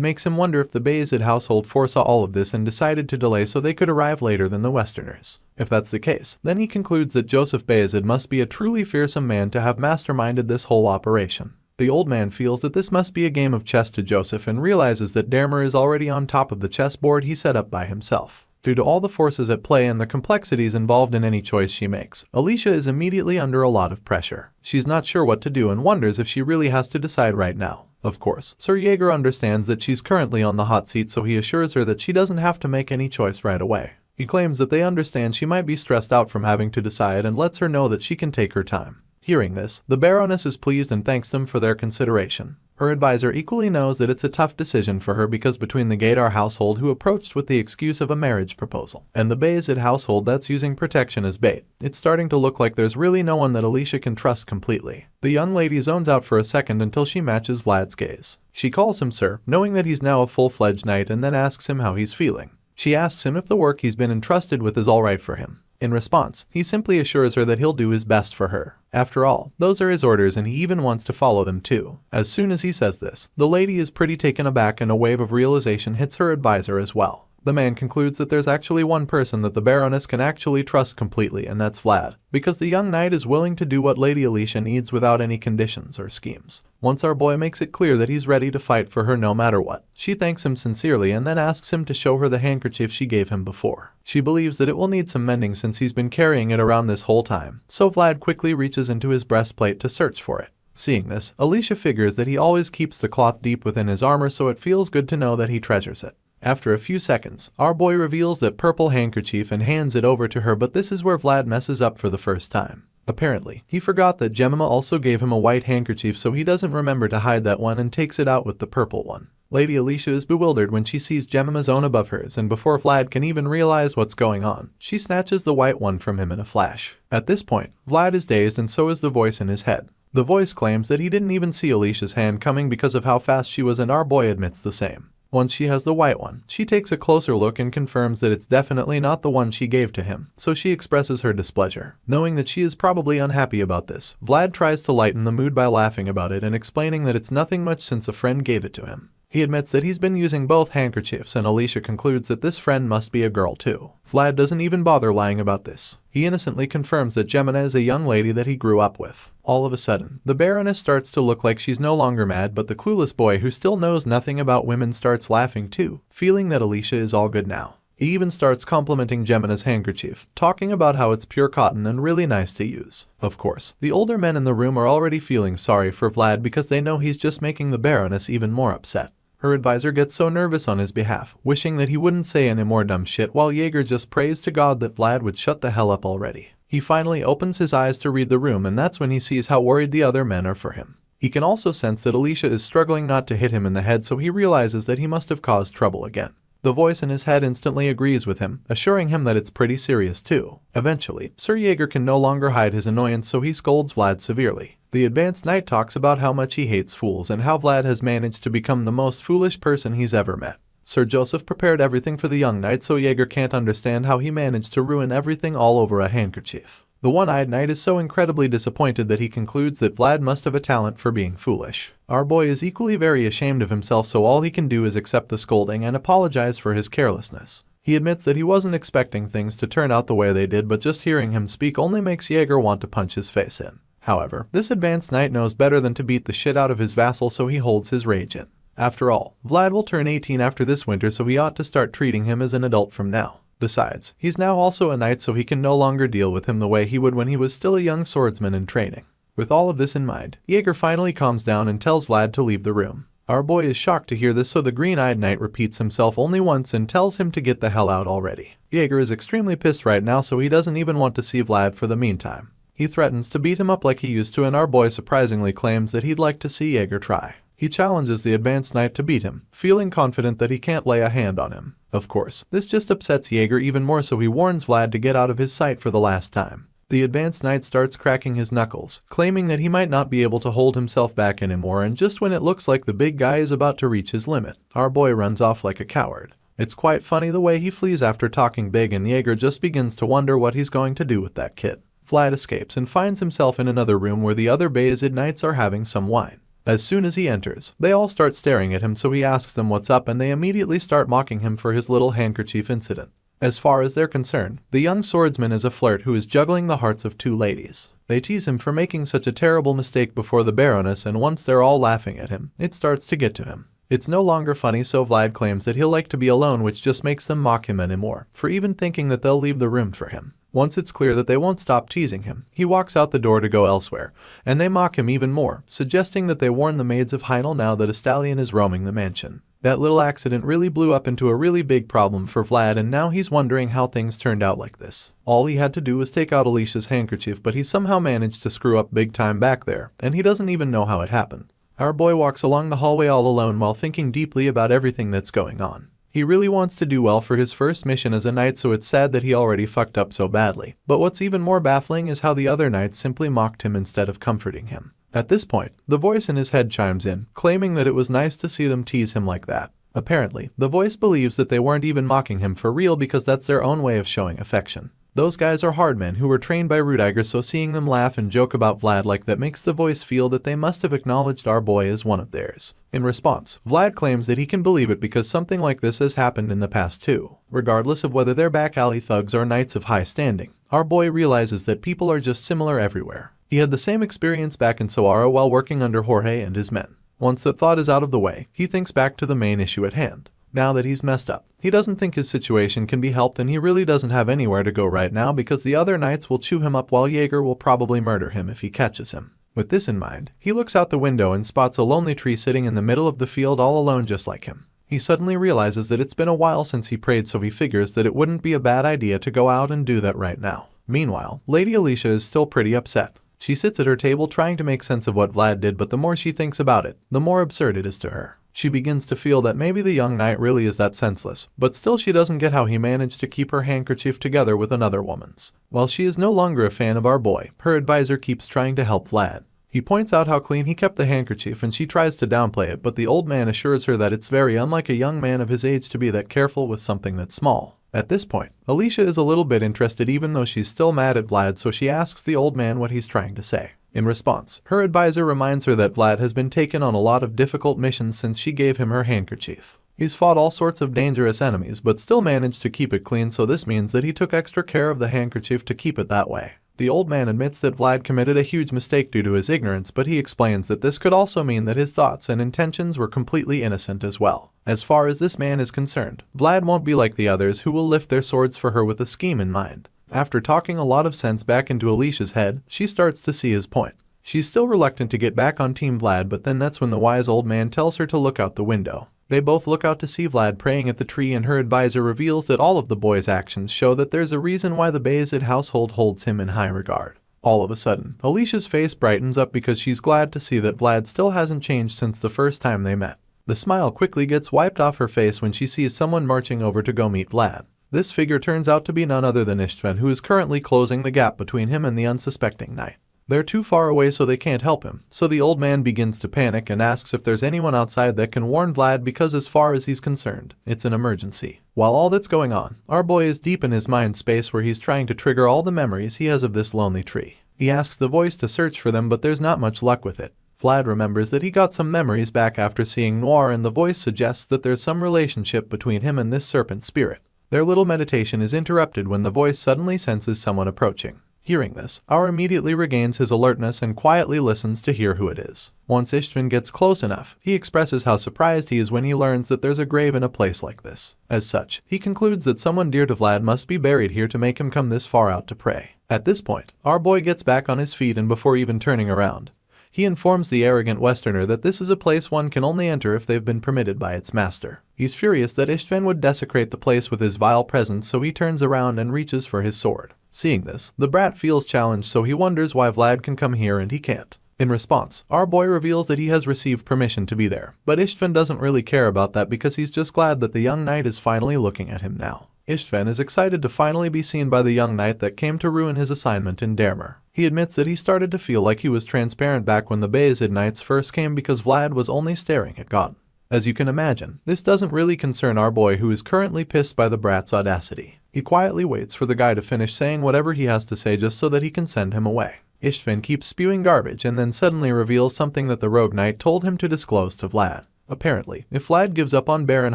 makes him wonder if the Bayezid household foresaw all of this and decided to delay so they could arrive later than the Westerners. If that's the case, then he concludes that Joseph Bayezid must be a truly fearsome man to have masterminded this whole operation. The old man feels that this must be a game of chess to Joseph and realizes that Dermer is already on top of the chessboard he set up by himself. Due to all the forces at play and the complexities involved in any choice she makes, Alicia is immediately under a lot of pressure. She's not sure what to do and wonders if she really has to decide right now. Of course, Sir Jaeger understands that she's currently on the hot seat, so he assures her that she doesn't have to make any choice right away. He claims that they understand she might be stressed out from having to decide and lets her know that she can take her time. Hearing this, the Baroness is pleased and thanks them for their consideration. Her advisor equally knows that it's a tough decision for her because between the Gaidar household, who approached with the excuse of a marriage proposal, and the Bayezid household that's using protection as bait, it's starting to look like there's really no one that Alicia can trust completely. The young lady zones out for a second until she matches Vlad's gaze. She calls him sir, knowing that he's now a full-fledged knight, and then asks him how he's feeling. She asks him if the work he's been entrusted with is alright for him. In response, he simply assures her that he'll do his best for her. After all, those are his orders and he even wants to follow them too. As soon as he says this, the lady is pretty taken aback and a wave of realization hits her advisor as well. The man concludes that there's actually one person that the Baroness can actually trust completely, and that's Vlad, because the young knight is willing to do what Lady Alicia needs without any conditions or schemes. Once our boy makes it clear that he's ready to fight for her no matter what, she thanks him sincerely and then asks him to show her the handkerchief she gave him before. She believes that it will need some mending since he's been carrying it around this whole time, so Vlad quickly reaches into his breastplate to search for it. Seeing this, Alicia figures that he always keeps the cloth deep within his armor, so it feels good to know that he treasures it. After a few seconds, our boy reveals that purple handkerchief and hands it over to her, but this is where Vlad messes up for the first time. Apparently, he forgot that Jemima also gave him a white handkerchief, so he doesn't remember to hide that one and takes it out with the purple one. Lady Alicia is bewildered when she sees Jemima's own above hers, and before Vlad can even realize what's going on, she snatches the white one from him in a flash. At this point, Vlad is dazed and so is the voice in his head. The voice claims that he didn't even see Alicia's hand coming because of how fast she was, and our boy admits the same. Once she has the white one, she takes a closer look and confirms that it's definitely not the one she gave to him, so she expresses her displeasure. Knowing that she is probably unhappy about this, Vlad tries to lighten the mood by laughing about it and explaining that it's nothing much since a friend gave it to him. He admits that he's been using both handkerchiefs, and Alicia concludes that this friend must be a girl too. Vlad doesn't even bother lying about this. He innocently confirms that Gemina is a young lady that he grew up with. All of a sudden, the Baroness starts to look like she's no longer mad, but the clueless boy who still knows nothing about women starts laughing too, feeling that Alicia is all good now. He even starts complimenting Gemina's handkerchief, talking about how it's pure cotton and really nice to use. Of course, the older men in the room are already feeling sorry for Vlad because they know he's just making the Baroness even more upset. Her advisor gets so nervous on his behalf, wishing that he wouldn't say any more dumb shit, while Jaeger just prays to God that Vlad would shut the hell up already. He finally opens his eyes to read the room, and that's when he sees how worried the other men are for him. He can also sense that Alicia is struggling not to hit him in the head, so he realizes that he must have caused trouble again. The voice in his head instantly agrees with him, assuring him that it's pretty serious too. Eventually, Sir Jaeger can no longer hide his annoyance, so he scolds Vlad severely. The advanced knight talks about how much he hates fools and how Vlad has managed to become the most foolish person he's ever met. Sir Joseph prepared everything for the young knight, so Jaeger can't understand how he managed to ruin everything all over a handkerchief. The one-eyed knight is so incredibly disappointed that he concludes that Vlad must have a talent for being foolish. Our boy is equally very ashamed of himself, so all he can do is accept the scolding and apologize for his carelessness. He admits that he wasn't expecting things to turn out the way they did, but just hearing him speak only makes Jaeger want to punch his face in. However, this advanced knight knows better than to beat the shit out of his vassal, so he holds his rage in. After all, Vlad will turn 18 after this winter, so he ought to start treating him as an adult from now. Besides, he's now also a knight, so he can no longer deal with him the way he would when he was still a young swordsman in training. With all of this in mind, Jaeger finally calms down and tells Vlad to leave the room. Our boy is shocked to hear this, so the green-eyed knight repeats himself only once and tells him to get the hell out already. Jaeger is extremely pissed right now, so he doesn't even want to see Vlad for the meantime. He threatens to beat him up like he used to, and our boy surprisingly claims that he'd like to see Jaeger try. He challenges the advanced knight to beat him, feeling confident that he can't lay a hand on him. Of course, this just upsets Jaeger even more, so he warns Vlad to get out of his sight for the last time. The advanced knight starts cracking his knuckles, claiming that he might not be able to hold himself back anymore, and just when it looks like the big guy is about to reach his limit, our boy runs off like a coward. It's quite funny the way he flees after talking big, and Jaeger just begins to wonder what he's going to do with that kid. Vlad escapes and finds himself in another room where the other Bayezid knights are having some wine. As soon as he enters, they all start staring at him, so he asks them what's up, and they immediately start mocking him for his little handkerchief incident. As far as they're concerned, the young swordsman is a flirt who is juggling the hearts of two ladies. They tease him for making such a terrible mistake before the Baroness, and once they're all laughing at him, it starts to get to him. It's no longer funny, so Vlad claims that he'll like to be alone, which just makes them mock him anymore, for even thinking that they'll leave the room for him. Once it's clear that they won't stop teasing him, he walks out the door to go elsewhere, and they mock him even more, suggesting that they warn the maids of Heinel now that a stallion is roaming the mansion. That little accident really blew up into a really big problem for Vlad, and now he's wondering how things turned out like this. All he had to do was take out Alicia's handkerchief, but he somehow managed to screw up big time back there, and he doesn't even know how it happened. Our boy walks along the hallway all alone while thinking deeply about everything that's going on. He really wants to do well for his first mission as a knight, so it's sad that he already fucked up so badly. But what's even more baffling is how the other knights simply mocked him instead of comforting him. At this point, the voice in his head chimes in, claiming that it was nice to see them tease him like that. Apparently, the voice believes that they weren't even mocking him for real because that's their own way of showing affection. Those guys are hard men who were trained by Rudiger, so seeing them laugh and joke about Vlad like that makes the voice feel that they must have acknowledged our boy as one of theirs. In response, Vlad claims that he can believe it because something like this has happened in the past too. Regardless of whether they're back alley thugs or knights of high standing, our boy realizes that people are just similar everywhere. He had the same experience back in Sara while working under Jorge and his men. Once that thought is out of the way, he thinks back to the main issue at hand. Now that he's messed up, he doesn't think his situation can be helped, and he really doesn't have anywhere to go right now because the other knights will chew him up while Jaeger will probably murder him if he catches him. With this in mind, he looks out the window and spots a lonely tree sitting in the middle of the field all alone just like him. He suddenly realizes that it's been a while since he prayed, so he figures that it wouldn't be a bad idea to go out and do that right now. Meanwhile, Lady Alicia is still pretty upset. She sits at her table trying to make sense of what Vlad did, but the more she thinks about it, the more absurd it is to her. She begins to feel that maybe the young knight really is that senseless, but still she doesn't get how he managed to keep her handkerchief together with another woman's. While she is no longer a fan of our boy, her advisor keeps trying to help Vlad. He points out how clean he kept the handkerchief and she tries to downplay it, but the old man assures her that it's very unlike a young man of his age to be that careful with something that's small. At this point, Alicia is a little bit interested even though she's still mad at Vlad, so she asks the old man what he's trying to say. In response, her advisor reminds her that Vlad has been taken on a lot of difficult missions since she gave him her handkerchief. He's fought all sorts of dangerous enemies but still managed to keep it clean, so this means that he took extra care of the handkerchief to keep it that way. The old man admits that Vlad committed a huge mistake due to his ignorance, but he explains that this could also mean that his thoughts and intentions were completely innocent as well. As far as this man is concerned, Vlad won't be like the others who will lift their swords for her with a scheme in mind. After talking a lot of sense back into Alicia's head, she starts to see his point. She's still reluctant to get back on Team Vlad, but then that's when the wise old man tells her to look out the window. They both look out to see Vlad praying at the tree, and her advisor reveals that all of the boy's actions show that there's a reason why the Bayezid household holds him in high regard. All of a sudden, Alicia's face brightens up because she's glad to see that Vlad still hasn't changed since the first time they met. The smile quickly gets wiped off her face when she sees someone marching over to go meet Vlad. This figure turns out to be none other than Istvan, who is currently closing the gap between him and the unsuspecting knight. They're too far away so they can't help him, so the old man begins to panic and asks if there's anyone outside that can warn Vlad because as far as he's concerned, it's an emergency. While all that's going on, our boy is deep in his mind space where he's trying to trigger all the memories he has of this lonely tree. He asks the voice to search for them, but there's not much luck with it. Vlad remembers that he got some memories back after seeing Noir, and the voice suggests that there's some relationship between him and this serpent spirit. Their little meditation is interrupted when the voice suddenly senses someone approaching. Hearing this, Aur immediately regains his alertness and quietly listens to hear who it is. Once Istvan gets close enough, he expresses how surprised he is when he learns that there's a grave in a place like this. As such, he concludes that someone dear to Vlad must be buried here to make him come this far out to pray. At this point, our boy gets back on his feet, and before even turning around, he informs the arrogant Westerner that this is a place one can only enter if they've been permitted by its master. He's furious that Istvan would desecrate the place with his vile presence, so he turns around and reaches for his sword. Seeing this, the brat feels challenged, so he wonders why Vlad can come here and he can't. In response, our boy reveals that he has received permission to be there, but Istvan doesn't really care about that because he's just glad that the young knight is finally looking at him now. Istvan is excited to finally be seen by the young knight that came to ruin his assignment in Dermer. He admits that he started to feel like he was transparent back when the Bayezid knights first came because Vlad was only staring at God. As you can imagine, this doesn't really concern our boy, who is currently pissed by the brat's audacity. He quietly waits for the guy to finish saying whatever he has to say just so that he can send him away. Istvan keeps spewing garbage and then suddenly reveals something that the rogue knight told him to disclose to Vlad. Apparently, if Vlad gives up on Baron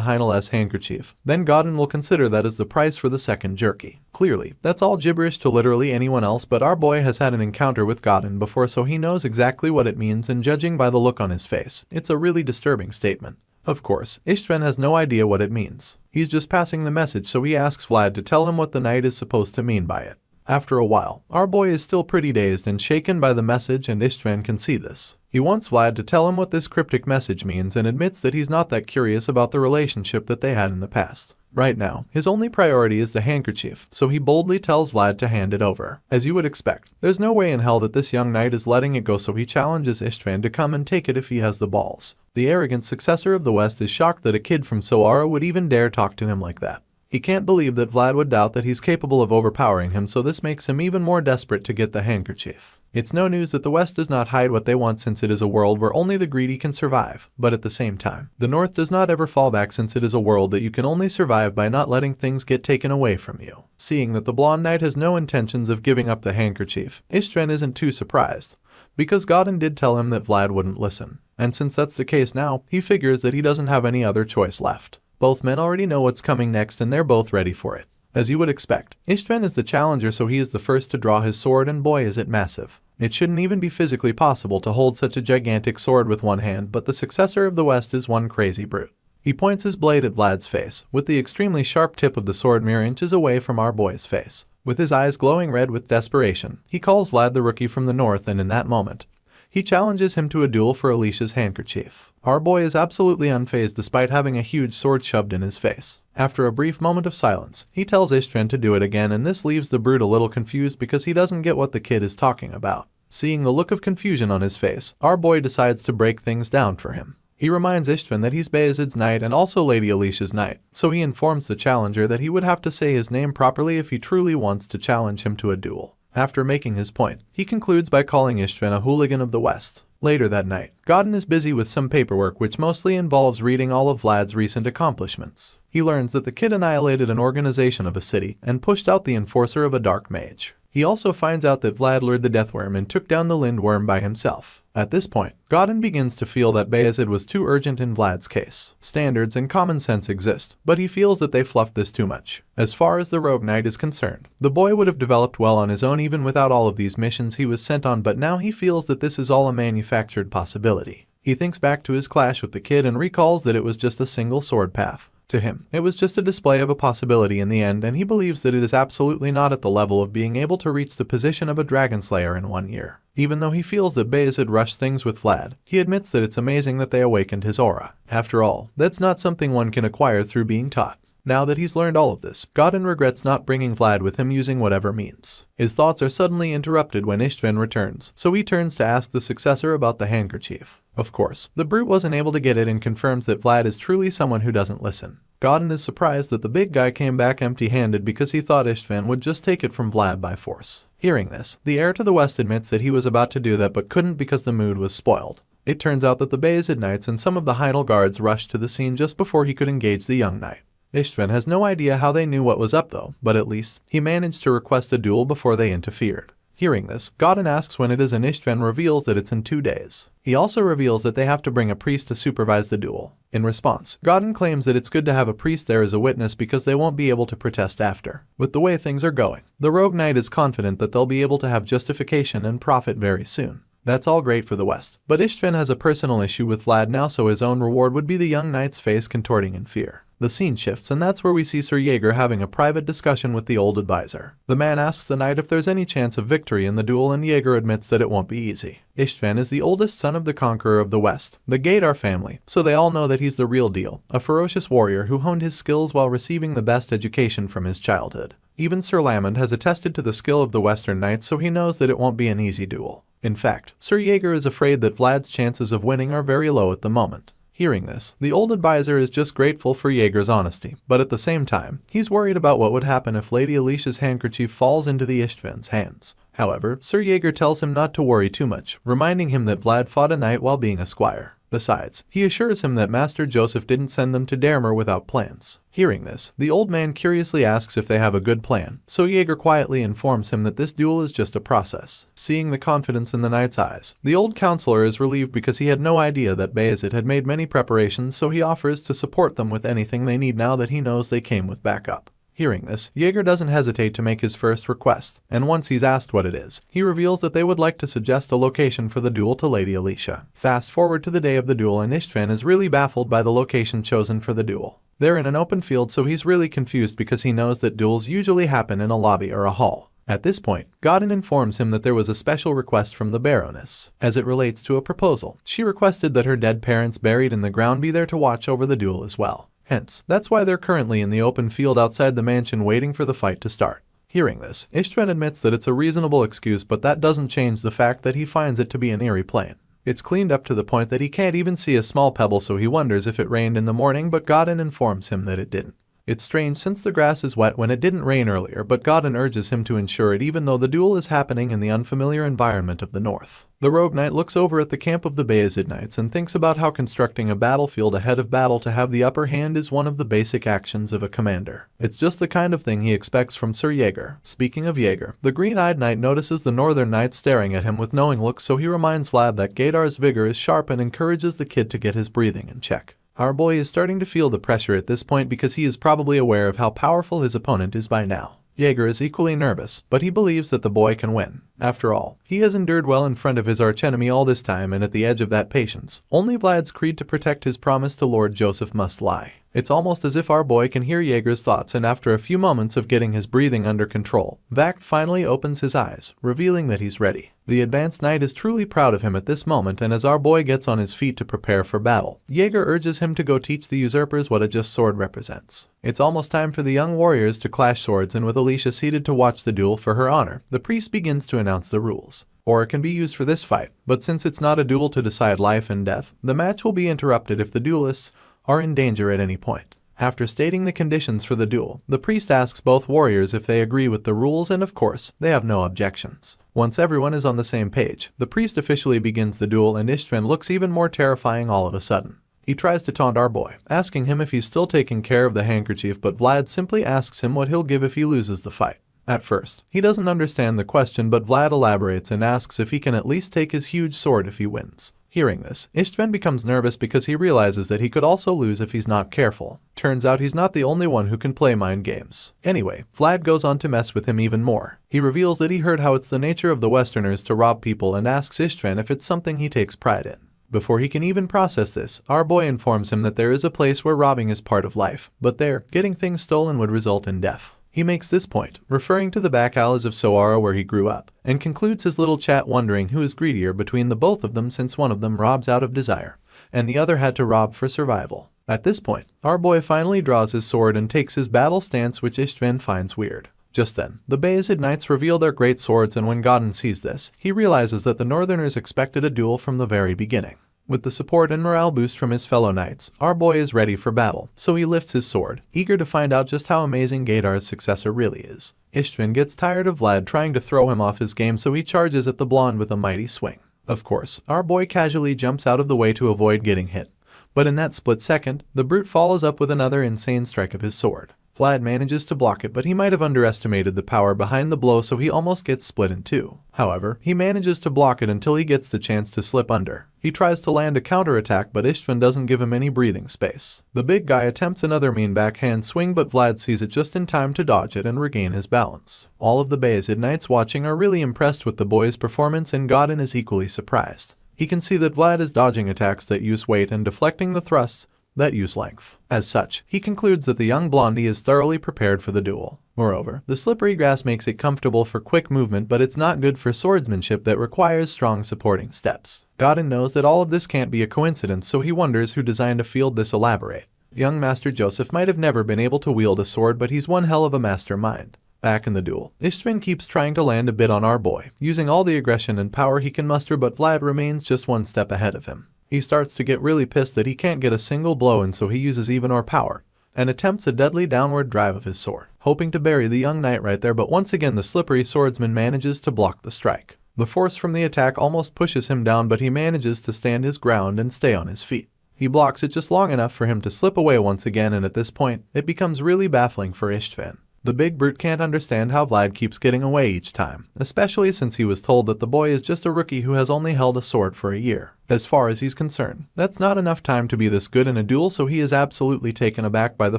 Heinel's handkerchief, then Godin will consider that as the price for the second jerky. Clearly, that's all gibberish to literally anyone else, but our boy has had an encounter with Godin before, so he knows exactly what it means, and judging by the look on his face, it's a really disturbing statement. Of course, Istvan has no idea what it means. He's just passing the message, so he asks Vlad to tell him what the knight is supposed to mean by it. After a while, our boy is still pretty dazed and shaken by the message, and Istvan can see this. He wants Vlad to tell him what this cryptic message means and admits that he's not that curious about the relationship that they had in the past. Right now, his only priority is the handkerchief, so he boldly tells Vlad to hand it over. As you would expect, there's no way in hell that this young knight is letting it go, so he challenges Istvan to come and take it if he has the balls. The arrogant successor of the West is shocked that a kid from Sara would even dare talk to him like that. He can't believe that Vlad would doubt that he's capable of overpowering him, so this makes him even more desperate to get the handkerchief. It's no news that the West does not hide what they want, since it is a world where only the greedy can survive, but at the same time, the North does not ever fall back, since it is a world that you can only survive by not letting things get taken away from you. Seeing that the blonde knight has no intentions of giving up the handkerchief, Istvan isn't too surprised, because Godin did tell him that Vlad wouldn't listen, and since that's the case now, he figures that he doesn't have any other choice left. Both men already know what's coming next and they're both ready for it. As you would expect, Istvan is the challenger, so he is the first to draw his sword, and boy is it massive. It shouldn't even be physically possible to hold such a gigantic sword with one hand, but the successor of the West is one crazy brute. He points his blade at Vlad's face, with the extremely sharp tip of the sword mere inches away from our boy's face. With his eyes glowing red with desperation, he calls Vlad the rookie from the North, and in that moment, he challenges him to a duel for Alicia's handkerchief. Our boy is absolutely unfazed despite having a huge sword shoved in his face. After a brief moment of silence, he tells Istvan to do it again, and this leaves the brute a little confused because he doesn't get what the kid is talking about. Seeing the look of confusion on his face, our boy decides to break things down for him. He reminds Istvan that he's Bayezid's knight and also Lady Alicia's knight, so he informs the challenger that he would have to say his name properly if he truly wants to challenge him to a duel. After making his point, he concludes by calling Istvan a hooligan of the West. Later that night, Godin is busy with some paperwork which mostly involves reading all of Vlad's recent accomplishments. He learns that the kid annihilated an organization of a city and pushed out the enforcer of a dark mage. He also finds out that Vlad lured the deathworm and took down the lindworm by himself. At this point, Godin begins to feel that Bayezid was too urgent in Vlad's case. Standards and common sense exist, but he feels that they fluffed this too much. As far as the rogue knight is concerned, the boy would have developed well on his own even without all of these missions he was sent on, but now he feels that this is all a manufactured possibility. He thinks back to his clash with the kid and recalls that it was just a single sword path. To him, it was just a display of a possibility in the end, and he believes that it is absolutely not at the level of being able to reach the position of a dragon slayer in 1 year. Even though he feels that Bayezid rushed things with Vlad, he admits that it's amazing that they awakened his aura. After all, that's not something one can acquire through being taught. Now that he's learned all of this, Godin regrets not bringing Vlad with him using whatever means. His thoughts are suddenly interrupted when Istvan returns, so he turns to ask the successor about the handkerchief. Of course, the brute wasn't able to get it and confirms that Vlad is truly someone who doesn't listen. Godin is surprised that the big guy came back empty-handed because he thought Istvan would just take it from Vlad by force. Hearing this, the heir to the West admits that he was about to do that but couldn't because the mood was spoiled. It turns out that the Bayezid knights and some of the Heidel guards rushed to the scene just before he could engage the young knight. Istvan has no idea how they knew what was up though, but at least, he managed to request a duel before they interfered. Hearing this, Godin asks when it is and Istvan reveals that it's in 2 days. He also reveals that they have to bring a priest to supervise the duel. In response, Godin claims that it's good to have a priest there as a witness because they won't be able to protest after. With the way things are going, the rogue knight is confident that they'll be able to have justification and profit very soon. That's all great for the West, but Istvan has a personal issue with Vlad now, so his own reward would be the young knight's face contorting in fear. The scene shifts, and that's where we see Sir Jaeger having a private discussion with the old advisor. The man asks the knight if there's any chance of victory in the duel, and Jaeger admits that it won't be easy. Istvan is the oldest son of the conqueror of the West, the Gaidar family, so they all know that he's the real deal, a ferocious warrior who honed his skills while receiving the best education from his childhood. Even Sir Lamond has attested to the skill of the Western knights, so he knows that it won't be an easy duel. In fact, Sir Jaeger is afraid that Vlad's chances of winning are very low at the moment. Hearing this, the old advisor is just grateful for Jaeger's honesty, but at the same time, he's worried about what would happen if Lady Alicia's handkerchief falls into the Istvan's hands. However, Sir Jaeger tells him not to worry too much, reminding him that Vlad fought a knight while being a squire. Besides, he assures him that Master Joseph didn't send them to Daremer without plans. Hearing this, the old man curiously asks if they have a good plan, so Jaeger quietly informs him that this duel is just a process. Seeing the confidence in the knight's eyes, the old counselor is relieved because he had no idea that Bayezid had made many preparations, so he offers to support them with anything they need now that he knows they came with backup. Hearing this, Jaeger doesn't hesitate to make his first request, and once he's asked what it is, he reveals that they would like to suggest a location for the duel to Lady Alicia. Fast forward to the day of the duel, and Istvan is really baffled by the location chosen for the duel. They're in an open field, so he's really confused because he knows that duels usually happen in a lobby or a hall. At this point, Godin informs him that there was a special request from the Baroness. As it relates to a proposal, she requested that her dead parents buried in the ground be there to watch over the duel as well. Hence, that's why they're currently in the open field outside the mansion waiting for the fight to start. Hearing this, Istvan admits that it's a reasonable excuse, but that doesn't change the fact that he finds it to be an eerie plain. It's cleaned up to the point that he can't even see a small pebble, so he wonders if it rained in the morning, but Godin informs him that it didn't. It's strange since the grass is wet when it didn't rain earlier, but Godin urges him to ensure it even though the duel is happening in the unfamiliar environment of the north. The rogue knight looks over at the camp of the Bayezid knights and thinks about how constructing a battlefield ahead of battle to have the upper hand is one of the basic actions of a commander. It's just the kind of thing he expects from Sir Jaeger. Speaking of Jaeger, the green-eyed knight notices the northern knight staring at him with knowing looks, so he reminds Vlad that Gadar's vigor is sharp and encourages the kid to get his breathing in check. Our boy is starting to feel the pressure at this point because he is probably aware of how powerful his opponent is by now. Jaeger is equally nervous, but he believes that the boy can win. After all, he has endured well in front of his archenemy all this time, and at the edge of that patience, only Vlad's creed to protect his promise to Lord Joseph must lie. It's almost as if our boy can hear Jaeger's thoughts, and after a few moments of getting his breathing under control, Vact finally opens his eyes, revealing that he's ready. The advanced knight is truly proud of him at this moment, and as our boy gets on his feet to prepare for battle, Jaeger urges him to go teach the usurpers what a just sword represents. It's almost time for the young warriors to clash swords, and with Alicia seated to watch the duel for her honor, the priest begins to announce the rules. Or can be used for this fight, but since it's not a duel to decide life and death, the match will be interrupted if the duelists are in danger at any point. After stating the conditions for the duel, the priest asks both warriors if they agree with the rules, and of course, they have no objections. Once everyone is on the same page, the priest officially begins the duel, and Ishtvan looks even more terrifying all of a sudden. He tries to taunt our boy, asking him if he's still taking care of the handkerchief, but Vlad simply asks him what he'll give if he loses the fight. At first, he doesn't understand the question, but Vlad elaborates and asks if he can at least take his huge sword if he wins. Hearing this, Ishtvan becomes nervous because he realizes that he could also lose if he's not careful. Turns out he's not the only one who can play mind games. Anyway, Vlad goes on to mess with him even more. He reveals that he heard how it's the nature of the Westerners to rob people and asks Ishtvan if it's something he takes pride in. Before he can even process this, our boy informs him that there is a place where robbing is part of life, but there, getting things stolen would result in death. He makes this point, referring to the back alleys of Sara where he grew up, and concludes his little chat wondering who is greedier between the both of them, since one of them robs out of desire, and the other had to rob for survival. At this point, our boy finally draws his sword and takes his battle stance, which Ishtvan finds weird. Just then, the Bayezid knights reveal their great swords, and when Godin sees this, he realizes that the northerners expected a duel from the very beginning. With the support and morale boost from his fellow knights, our boy is ready for battle, so he lifts his sword, eager to find out just how amazing Gadar's successor really is. Ishtvan gets tired of Vlad trying to throw him off his game, so he charges at the blonde with a mighty swing. Of course, our boy casually jumps out of the way to avoid getting hit, but in that split second, the brute follows up with another insane strike of his sword. Vlad manages to block it, but he might have underestimated the power behind the blow, so he almost gets split in two. However, he manages to block it until he gets the chance to slip under. He tries to land a counterattack, but Ishtvan doesn't give him any breathing space. The big guy attempts another mean backhand swing, but Vlad sees it just in time to dodge it and regain his balance. All of the Bayezid knights watching are really impressed with the boy's performance, and Godin is equally surprised. He can see that Vlad is dodging attacks that use weight and deflecting the thrusts that use length. As such, he concludes that the young blondie is thoroughly prepared for the duel. Moreover, the slippery grass makes it comfortable for quick movement, but it's not good for swordsmanship that requires strong supporting steps. Godin knows that all of this can't be a coincidence, so he wonders who designed a field this elaborate. Young Master Joseph might have never been able to wield a sword, but he's one hell of a mastermind. Back in the duel, Ishtvan keeps trying to land a bit on our boy, using all the aggression and power he can muster, but Vlad remains just one step ahead of him. He starts to get really pissed that he can't get a single blow, and so he uses even more power and attempts a deadly downward drive of his sword, hoping to bury the young knight right there, but once again the slippery swordsman manages to block the strike. The force from the attack almost pushes him down, but he manages to stand his ground and stay on his feet. He blocks it just long enough for him to slip away once again, and at this point, it becomes really baffling for Ishtvan. The big brute can't understand how Vlad keeps getting away each time, especially since he was told that the boy is just a rookie who has only held a sword for a year. As far as he's concerned, that's not enough time to be this good in a duel, so he is absolutely taken aback by the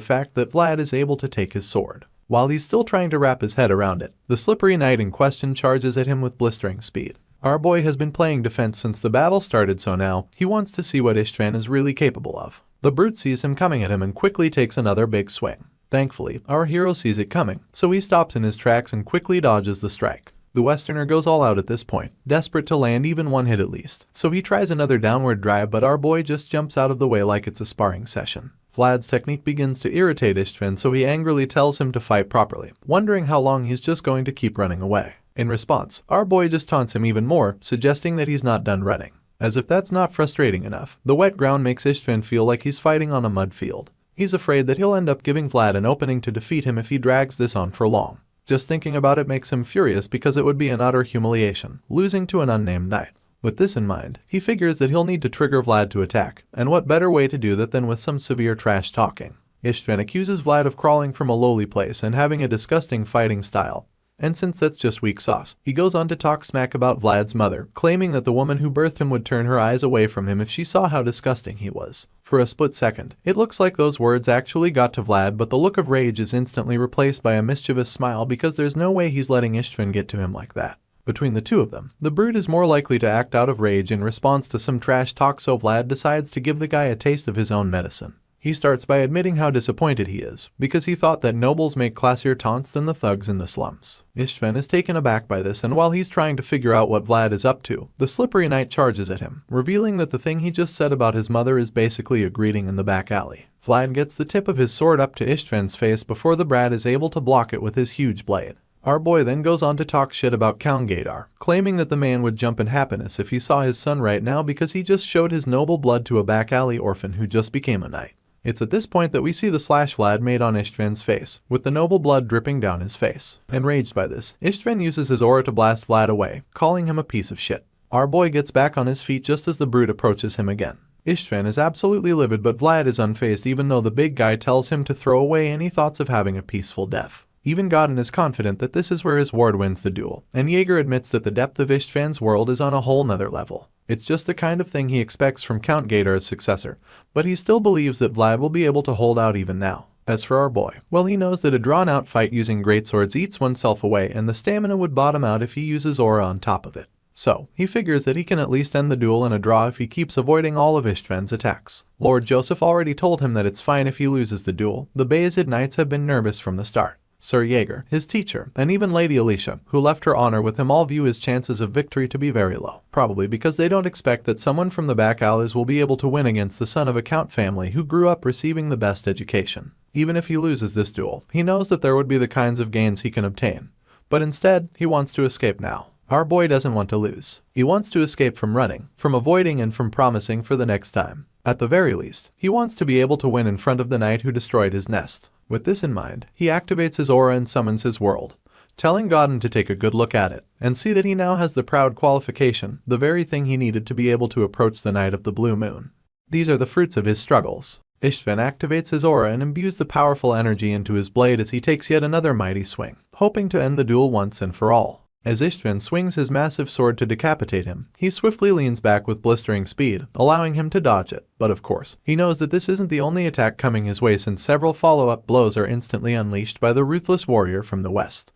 fact that Vlad is able to take his sword. While he's still trying to wrap his head around it, the slippery knight in question charges at him with blistering speed. Our boy has been playing defense since the battle started, so now he wants to see what Ishtvan is really capable of. The brute sees him coming at him and quickly takes another big swing. Thankfully, our hero sees it coming, so he stops in his tracks and quickly dodges the strike. The Westerner goes all out at this point, desperate to land even one hit at least, so he tries another downward drive, but our boy just jumps out of the way like it's a sparring session. Vlad's technique begins to irritate Ishtvan, so he angrily tells him to fight properly, wondering how long he's just going to keep running away. In response, our boy just taunts him even more, suggesting that he's not done running. As if that's not frustrating enough, the wet ground makes Ishtvan feel like he's fighting on a mud field. He's afraid that he'll end up giving Vlad an opening to defeat him if he drags this on for long. Just thinking about it makes him furious because it would be an utter humiliation, losing to an unnamed knight. With this in mind, he figures that he'll need to trigger Vlad to attack, and what better way to do that than with some severe trash talking. Ishtvan accuses Vlad of crawling from a lowly place and having a disgusting fighting style. And since that's just weak sauce, he goes on to talk smack about Vlad's mother, claiming that the woman who birthed him would turn her eyes away from him if she saw how disgusting he was. For a split second, it looks like those words actually got to Vlad, but the look of rage is instantly replaced by a mischievous smile because there's no way he's letting Ishtvan get to him like that. Between the two of them, the brute is more likely to act out of rage in response to some trash talk, so Vlad decides to give the guy a taste of his own medicine. He starts by admitting how disappointed he is, because he thought that nobles make classier taunts than the thugs in the slums. Ishtvan is taken aback by this, and while he's trying to figure out what Vlad is up to, the slippery knight charges at him, revealing that the thing he just said about his mother is basically a greeting in the back alley. Vlad gets the tip of his sword up to Ishtvan's face before the brat is able to block it with his huge blade. Our boy then goes on to talk shit about Count Gadar, claiming that the man would jump in happiness if he saw his son right now because he just showed his noble blood to a back alley orphan who just became a knight. It's at this point that we see the slash Vlad made on Ishtvan's face, with the noble blood dripping down his face. Enraged by this, Ishtvan uses his aura to blast Vlad away, calling him a piece of shit. Our boy gets back on his feet just as the brute approaches him again. Ishtvan is absolutely livid, but Vlad is unfazed even though the big guy tells him to throw away any thoughts of having a peaceful death. Even Godin is confident that this is where his ward wins the duel, and Jaeger admits that the depth of Ishtvan's world is on a whole nother level. It's just the kind of thing he expects from Count Gadar's successor, but he still believes that Vlad will be able to hold out even now. As for our boy, well, he knows that a drawn-out fight using greatswords eats oneself away, and the stamina would bottom out if he uses aura on top of it. So, he figures that he can at least end the duel in a draw if he keeps avoiding all of Ishtvan's attacks. Lord Joseph already told him that it's fine if he loses the duel. The Bayezid Knights have been nervous from the start. Sir Jaeger, his teacher, and even Lady Alicia, who left her honor with him, all view his chances of victory to be very low, probably because they don't expect that someone from the back alleys will be able to win against the son of a count family who grew up receiving the best education. Even if he loses this duel, he knows that there would be the kinds of gains he can obtain. But instead, he wants to escape now. Our boy doesn't want to lose. He wants to escape from running, from avoiding, and from promising for the next time. At the very least, he wants to be able to win in front of the knight who destroyed his nest. With this in mind, he activates his aura and summons his world, telling Godin to take a good look at it, and see that he now has the proud qualification, the very thing he needed to be able to approach the Knight of the Blue Moon. These are the fruits of his struggles. Ishtvan activates his aura and imbues the powerful energy into his blade as he takes yet another mighty swing, hoping to end the duel once and for all. As Ishtvan swings his massive sword to decapitate him, he swiftly leans back with blistering speed, allowing him to dodge it. But of course, he knows that this isn't the only attack coming his way, since several follow-up blows are instantly unleashed by the ruthless warrior from the west.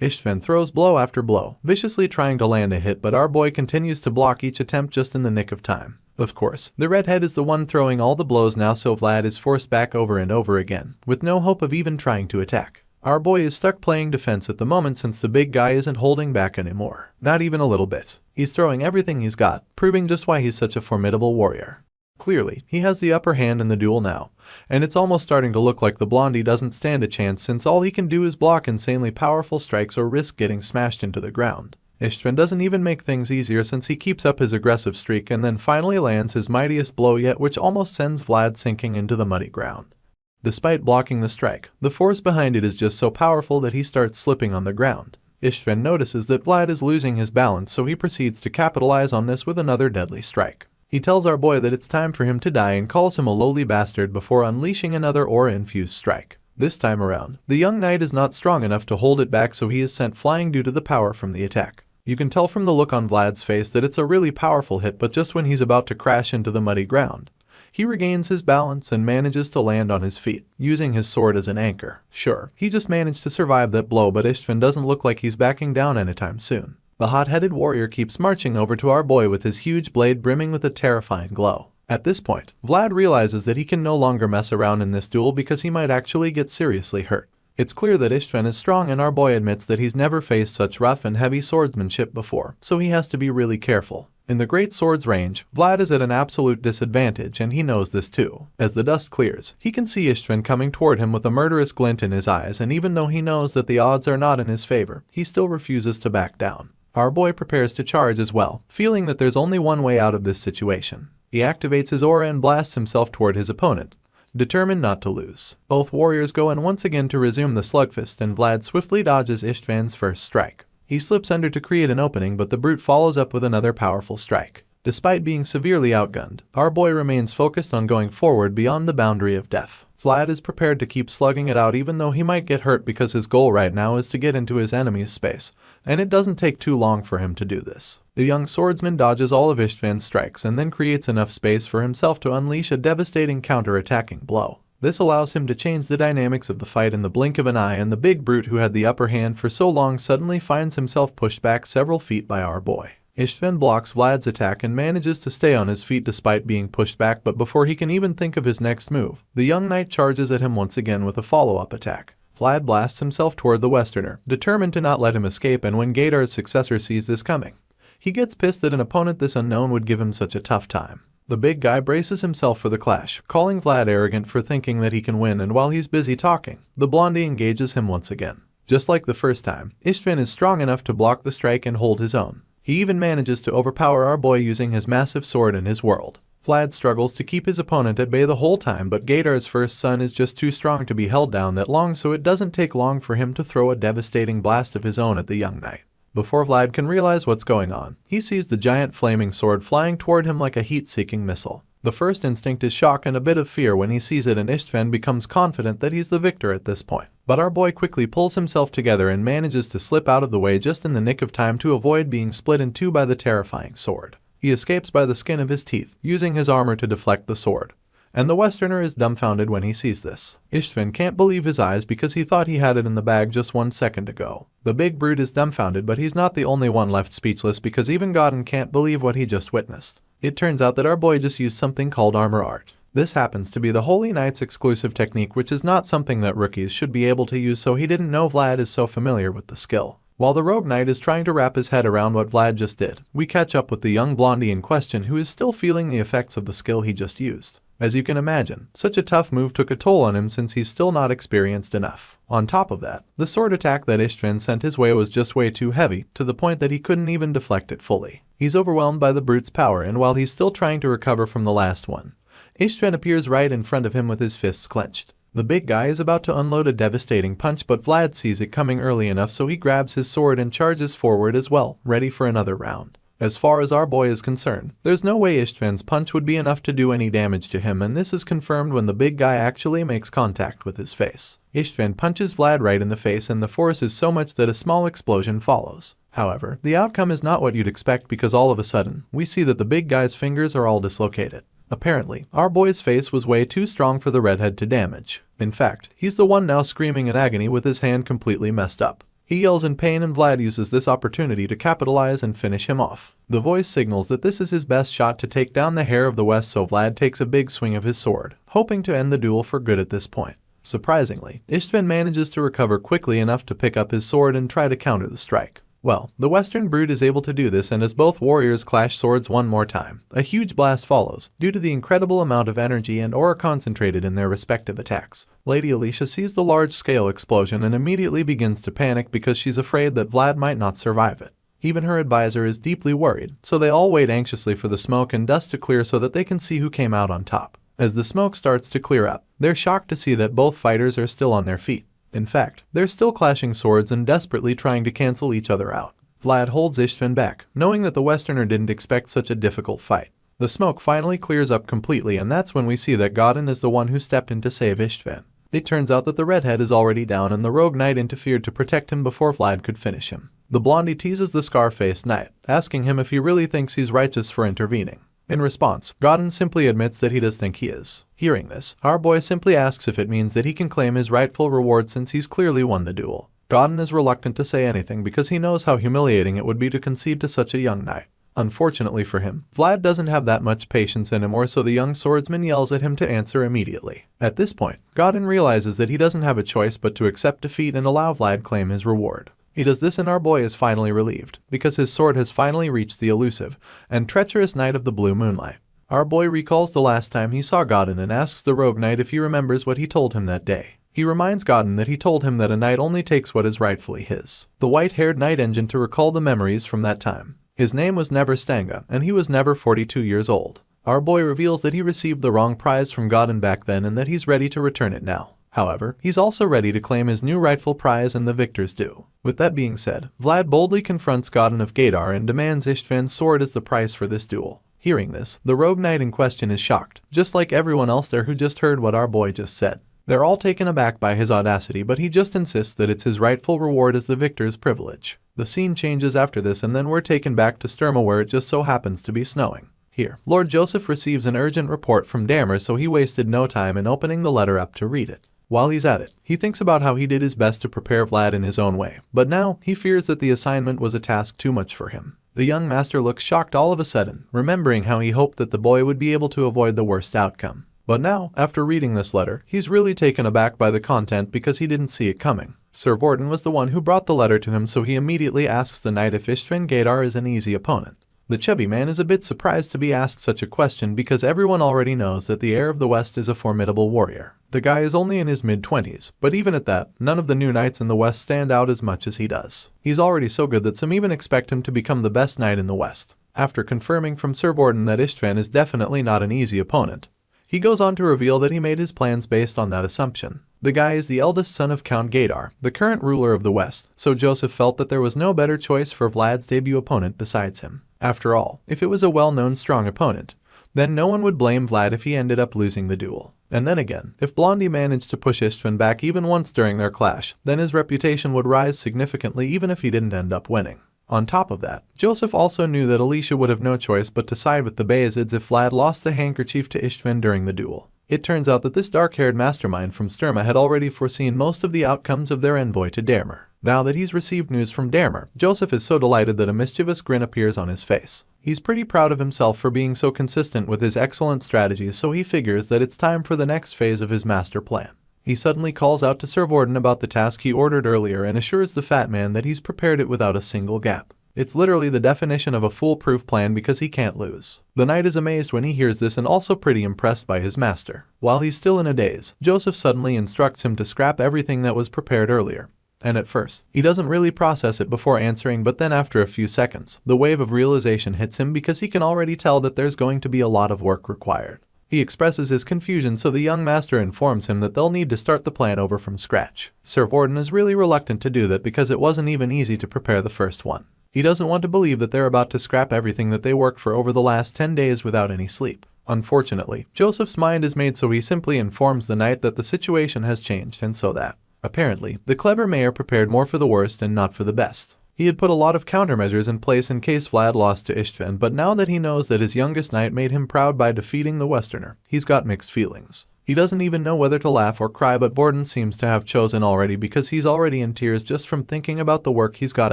Ishtvan throws blow after blow, viciously trying to land a hit, but our boy continues to block each attempt just in the nick of time. Of course, the redhead is the one throwing all the blows now, so Vlad is forced back over and over again, with no hope of even trying to attack. Our boy is stuck playing defense at the moment since the big guy isn't holding back anymore. Not even a little bit. He's throwing everything he's got, proving just why he's such a formidable warrior. Clearly, he has the upper hand in the duel now, and it's almost starting to look like the blondie doesn't stand a chance since all he can do is block insanely powerful strikes or risk getting smashed into the ground. Ishtvan doesn't even make things easier since he keeps up his aggressive streak and then finally lands his mightiest blow yet, which almost sends Vlad sinking into the muddy ground. Despite blocking the strike, the force behind it is just so powerful that he starts slipping on the ground. Ishtvan notices that Vlad is losing his balance, so he proceeds to capitalize on this with another deadly strike. He tells our boy that it's time for him to die and calls him a lowly bastard before unleashing another aura-infused strike. This time around, the young knight is not strong enough to hold it back, so he is sent flying due to the power from the attack. You can tell from the look on Vlad's face that it's a really powerful hit, but just when he's about to crash into the muddy ground, he regains his balance and manages to land on his feet, using his sword as an anchor. Sure, he just managed to survive that blow, but Ishtvan doesn't look like he's backing down anytime soon. The hot-headed warrior keeps marching over to our boy with his huge blade brimming with a terrifying glow. At this point, Vlad realizes that he can no longer mess around in this duel because he might actually get seriously hurt. It's clear that Ishtvan is strong, and our boy admits that he's never faced such rough and heavy swordsmanship before, so he has to be really careful. In the great sword's range, Vlad is at an absolute disadvantage, and he knows this too. As the dust clears, he can see Ishtvan coming toward him with a murderous glint in his eyes, and even though he knows that the odds are not in his favor, he still refuses to back down. Our boy prepares to charge as well, feeling that there's only one way out of this situation. He activates his aura and blasts himself toward his opponent, determined not to lose. Both warriors go in once again to resume the slugfest, and Vlad swiftly dodges Istvan's first strike. He slips under to create an opening, but the brute follows up with another powerful strike. Despite being severely outgunned, our boy remains focused on going forward beyond the boundary of death. Vlad is prepared to keep slugging it out even though he might get hurt, because his goal right now is to get into his enemy's space, and it doesn't take too long for him to do this. The young swordsman dodges all of Istvan's strikes and then creates enough space for himself to unleash a devastating counter-attacking blow. This allows him to change the dynamics of the fight in the blink of an eye, and the big brute who had the upper hand for so long suddenly finds himself pushed back several feet by our boy. Istvan blocks Vlad's attack and manages to stay on his feet despite being pushed back, but before he can even think of his next move, the young knight charges at him once again with a follow-up attack. Vlad blasts himself toward the Westerner, determined to not let him escape, and when Gaidar's successor sees this coming, he gets pissed that an opponent this unknown would give him such a tough time. The big guy braces himself for the clash, calling Vlad arrogant for thinking that he can win, and while he's busy talking, the blondie engages him once again. Just like the first time, Istvan is strong enough to block the strike and hold his own. He even manages to overpower our boy using his massive sword in his world. Vlad struggles to keep his opponent at bay the whole time, but Gaidar's first son is just too strong to be held down that long, so it doesn't take long for him to throw a devastating blast of his own at the young knight. Before Vlad can realize what's going on, he sees the giant flaming sword flying toward him like a heat-seeking missile. The first instinct is shock and a bit of fear when he sees it, and Istvan becomes confident that he's the victor at this point. But our boy quickly pulls himself together and manages to slip out of the way just in the nick of time to avoid being split in two by the terrifying sword. He escapes by the skin of his teeth, using his armor to deflect the sword. And the Westerner is dumbfounded when he sees this. Istvan can't believe his eyes because he thought he had it in the bag just 1 second ago. The big brute is dumbfounded, but he's not the only one left speechless, because even Godin can't believe what he just witnessed. It turns out that our boy just used something called armor art. This happens to be the Holy Knight's exclusive technique, which is not something that rookies should be able to use, so he didn't know Vlad is so familiar with the skill. While the rogue knight is trying to wrap his head around what Vlad just did, we catch up with the young blondie in question, who is still feeling the effects of the skill he just used. As you can imagine, such a tough move took a toll on him since he's still not experienced enough. On top of that, the sword attack that Istvan sent his way was just way too heavy, to the point that he couldn't even deflect it fully. He's overwhelmed by the brute's power, and while he's still trying to recover from the last one, Istvan appears right in front of him with his fists clenched. The big guy is about to unload a devastating punch, but Vlad sees it coming early enough, so he grabs his sword and charges forward as well, ready for another round. As far as our boy is concerned, there's no way Istvan's punch would be enough to do any damage to him, and this is confirmed when the big guy actually makes contact with his face. Istvan punches Vlad right in the face, and the force is so much that a small explosion follows. However, the outcome is not what you'd expect, because all of a sudden, we see that the big guy's fingers are all dislocated. Apparently, our boy's face was way too strong for the redhead to damage. In fact, he's the one now screaming in agony with his hand completely messed up. He yells in pain, and Vlad uses this opportunity to capitalize and finish him off. The voice signals that this is his best shot to take down the Heir of the West, so Vlad takes a big swing of his sword, hoping to end the duel for good at this point. Surprisingly, Istvan manages to recover quickly enough to pick up his sword and try to counter the strike. Well, the Western brute is able to do this, and as both warriors clash swords one more time, a huge blast follows, due to the incredible amount of energy and aura concentrated in their respective attacks. Lady Alicia sees the large-scale explosion and immediately begins to panic because she's afraid that Vlad might not survive it. Even her advisor is deeply worried, so they all wait anxiously for the smoke and dust to clear so that they can see who came out on top. As the smoke starts to clear up, they're shocked to see that both fighters are still on their feet. In fact, they're still clashing swords and desperately trying to cancel each other out. Vlad holds Istvan back, knowing that the Westerner didn't expect such a difficult fight. The smoke finally clears up completely, and that's when we see that Godin is the one who stepped in to save Istvan. It turns out that the redhead is already down, and the rogue knight interfered to protect him before Vlad could finish him. The blondie teases the scar-faced knight, asking him if he really thinks he's righteous for intervening. In response, Godin simply admits that he does think he is. Hearing this, our boy simply asks if it means that he can claim his rightful reward since he's clearly won the duel. Godin is reluctant to say anything because he knows how humiliating it would be to concede to such a young knight. Unfortunately for him, Vlad doesn't have that much patience anymore, so the young swordsman yells at him to answer immediately. At this point, Godin realizes that he doesn't have a choice but to accept defeat and allow Vlad claim his reward. He does this, and our boy is finally relieved, because his sword has finally reached the elusive and treacherous Knight of the Blue Moonlight. Our boy recalls the last time he saw Godin and asks the rogue knight if he remembers what he told him that day. He reminds Godin that he told him that a knight only takes what is rightfully his. The white-haired knight engine to recall the memories from that time. His name was never Stangga, and he was never 42 years old. Our boy reveals that he received the wrong prize from Godin back then and that he's ready to return it now. However, he's also ready to claim his new rightful prize and the victor's due. With that being said, Vlad boldly confronts Godin of Gadar and demands Istvan's sword as the price for this duel. Hearing this, the rogue knight in question is shocked, just like everyone else there who just heard what our boy just said. They're all taken aback by his audacity, but he just insists that it's his rightful reward as the victor's privilege. The scene changes after this and then we're taken back to Sturma where it just so happens to be snowing. Here, Lord Joseph receives an urgent report from Damer, so he wasted no time in opening the letter up to read it. While he's at it, he thinks about how he did his best to prepare Vlad in his own way, but now he fears that the assignment was a task too much for him. The young master looks shocked all of a sudden, remembering how he hoped that the boy would be able to avoid the worst outcome. But now, after reading this letter, he's really taken aback by the content because he didn't see it coming. Sir Vortin was the one who brought the letter to him, so he immediately asks the knight if Istvan Gadar is an easy opponent. The chubby man is a bit surprised to be asked such a question because everyone already knows that the heir of the West is a formidable warrior. The guy is only in his mid-20s, but even at that, none of the new knights in the West stand out as much as he does. He's already so good that some even expect him to become the best knight in the West. After confirming from Sir Vortin that Istvan is definitely not an easy opponent, he goes on to reveal that he made his plans based on that assumption. The guy is the eldest son of Count Gadar, the current ruler of the West, so Joseph felt that there was no better choice for Vlad's debut opponent besides him. After all, if it was a well-known strong opponent, then no one would blame Vlad if he ended up losing the duel. And then again, if Blondie managed to push Istvan back even once during their clash, then his reputation would rise significantly even if he didn't end up winning. On top of that, Joseph also knew that Alicia would have no choice but to side with the Bayazids if Vlad lost the handkerchief to Istvan during the duel. It turns out that this dark-haired mastermind from Sturma had already foreseen most of the outcomes of their envoy to Damer. Now that he's received news from Damer, Joseph is so delighted that a mischievous grin appears on his face. He's pretty proud of himself for being so consistent with his excellent strategies, so he figures that it's time for the next phase of his master plan. He suddenly calls out to Sir Vortin about the task he ordered earlier and assures the fat man that he's prepared it without a single gap. It's literally the definition of a foolproof plan because he can't lose. The knight is amazed when he hears this and also pretty impressed by his master. While he's still in a daze, Joseph suddenly instructs him to scrap everything that was prepared earlier. And at first, he doesn't really process it before answering, but then after a few seconds, the wave of realization hits him because he can already tell that there's going to be a lot of work required. He expresses his confusion, so the young master informs him that they'll need to start the plan over from scratch. Sir Vortin is really reluctant to do that because it wasn't even easy to prepare the first one. He doesn't want to believe that they're about to scrap everything that they worked for over the last 10 days without any sleep. Unfortunately, Joseph's mind is made, so he simply informs the knight that the situation has changed and so that, apparently, the clever mayor prepared more for the worst and not for the best. He had put a lot of countermeasures in place in case Vlad lost to Istvan, but now that he knows that his youngest knight made him proud by defeating the Westerner, he's got mixed feelings. He doesn't even know whether to laugh or cry, but Vortin seems to have chosen already because he's already in tears just from thinking about the work he's got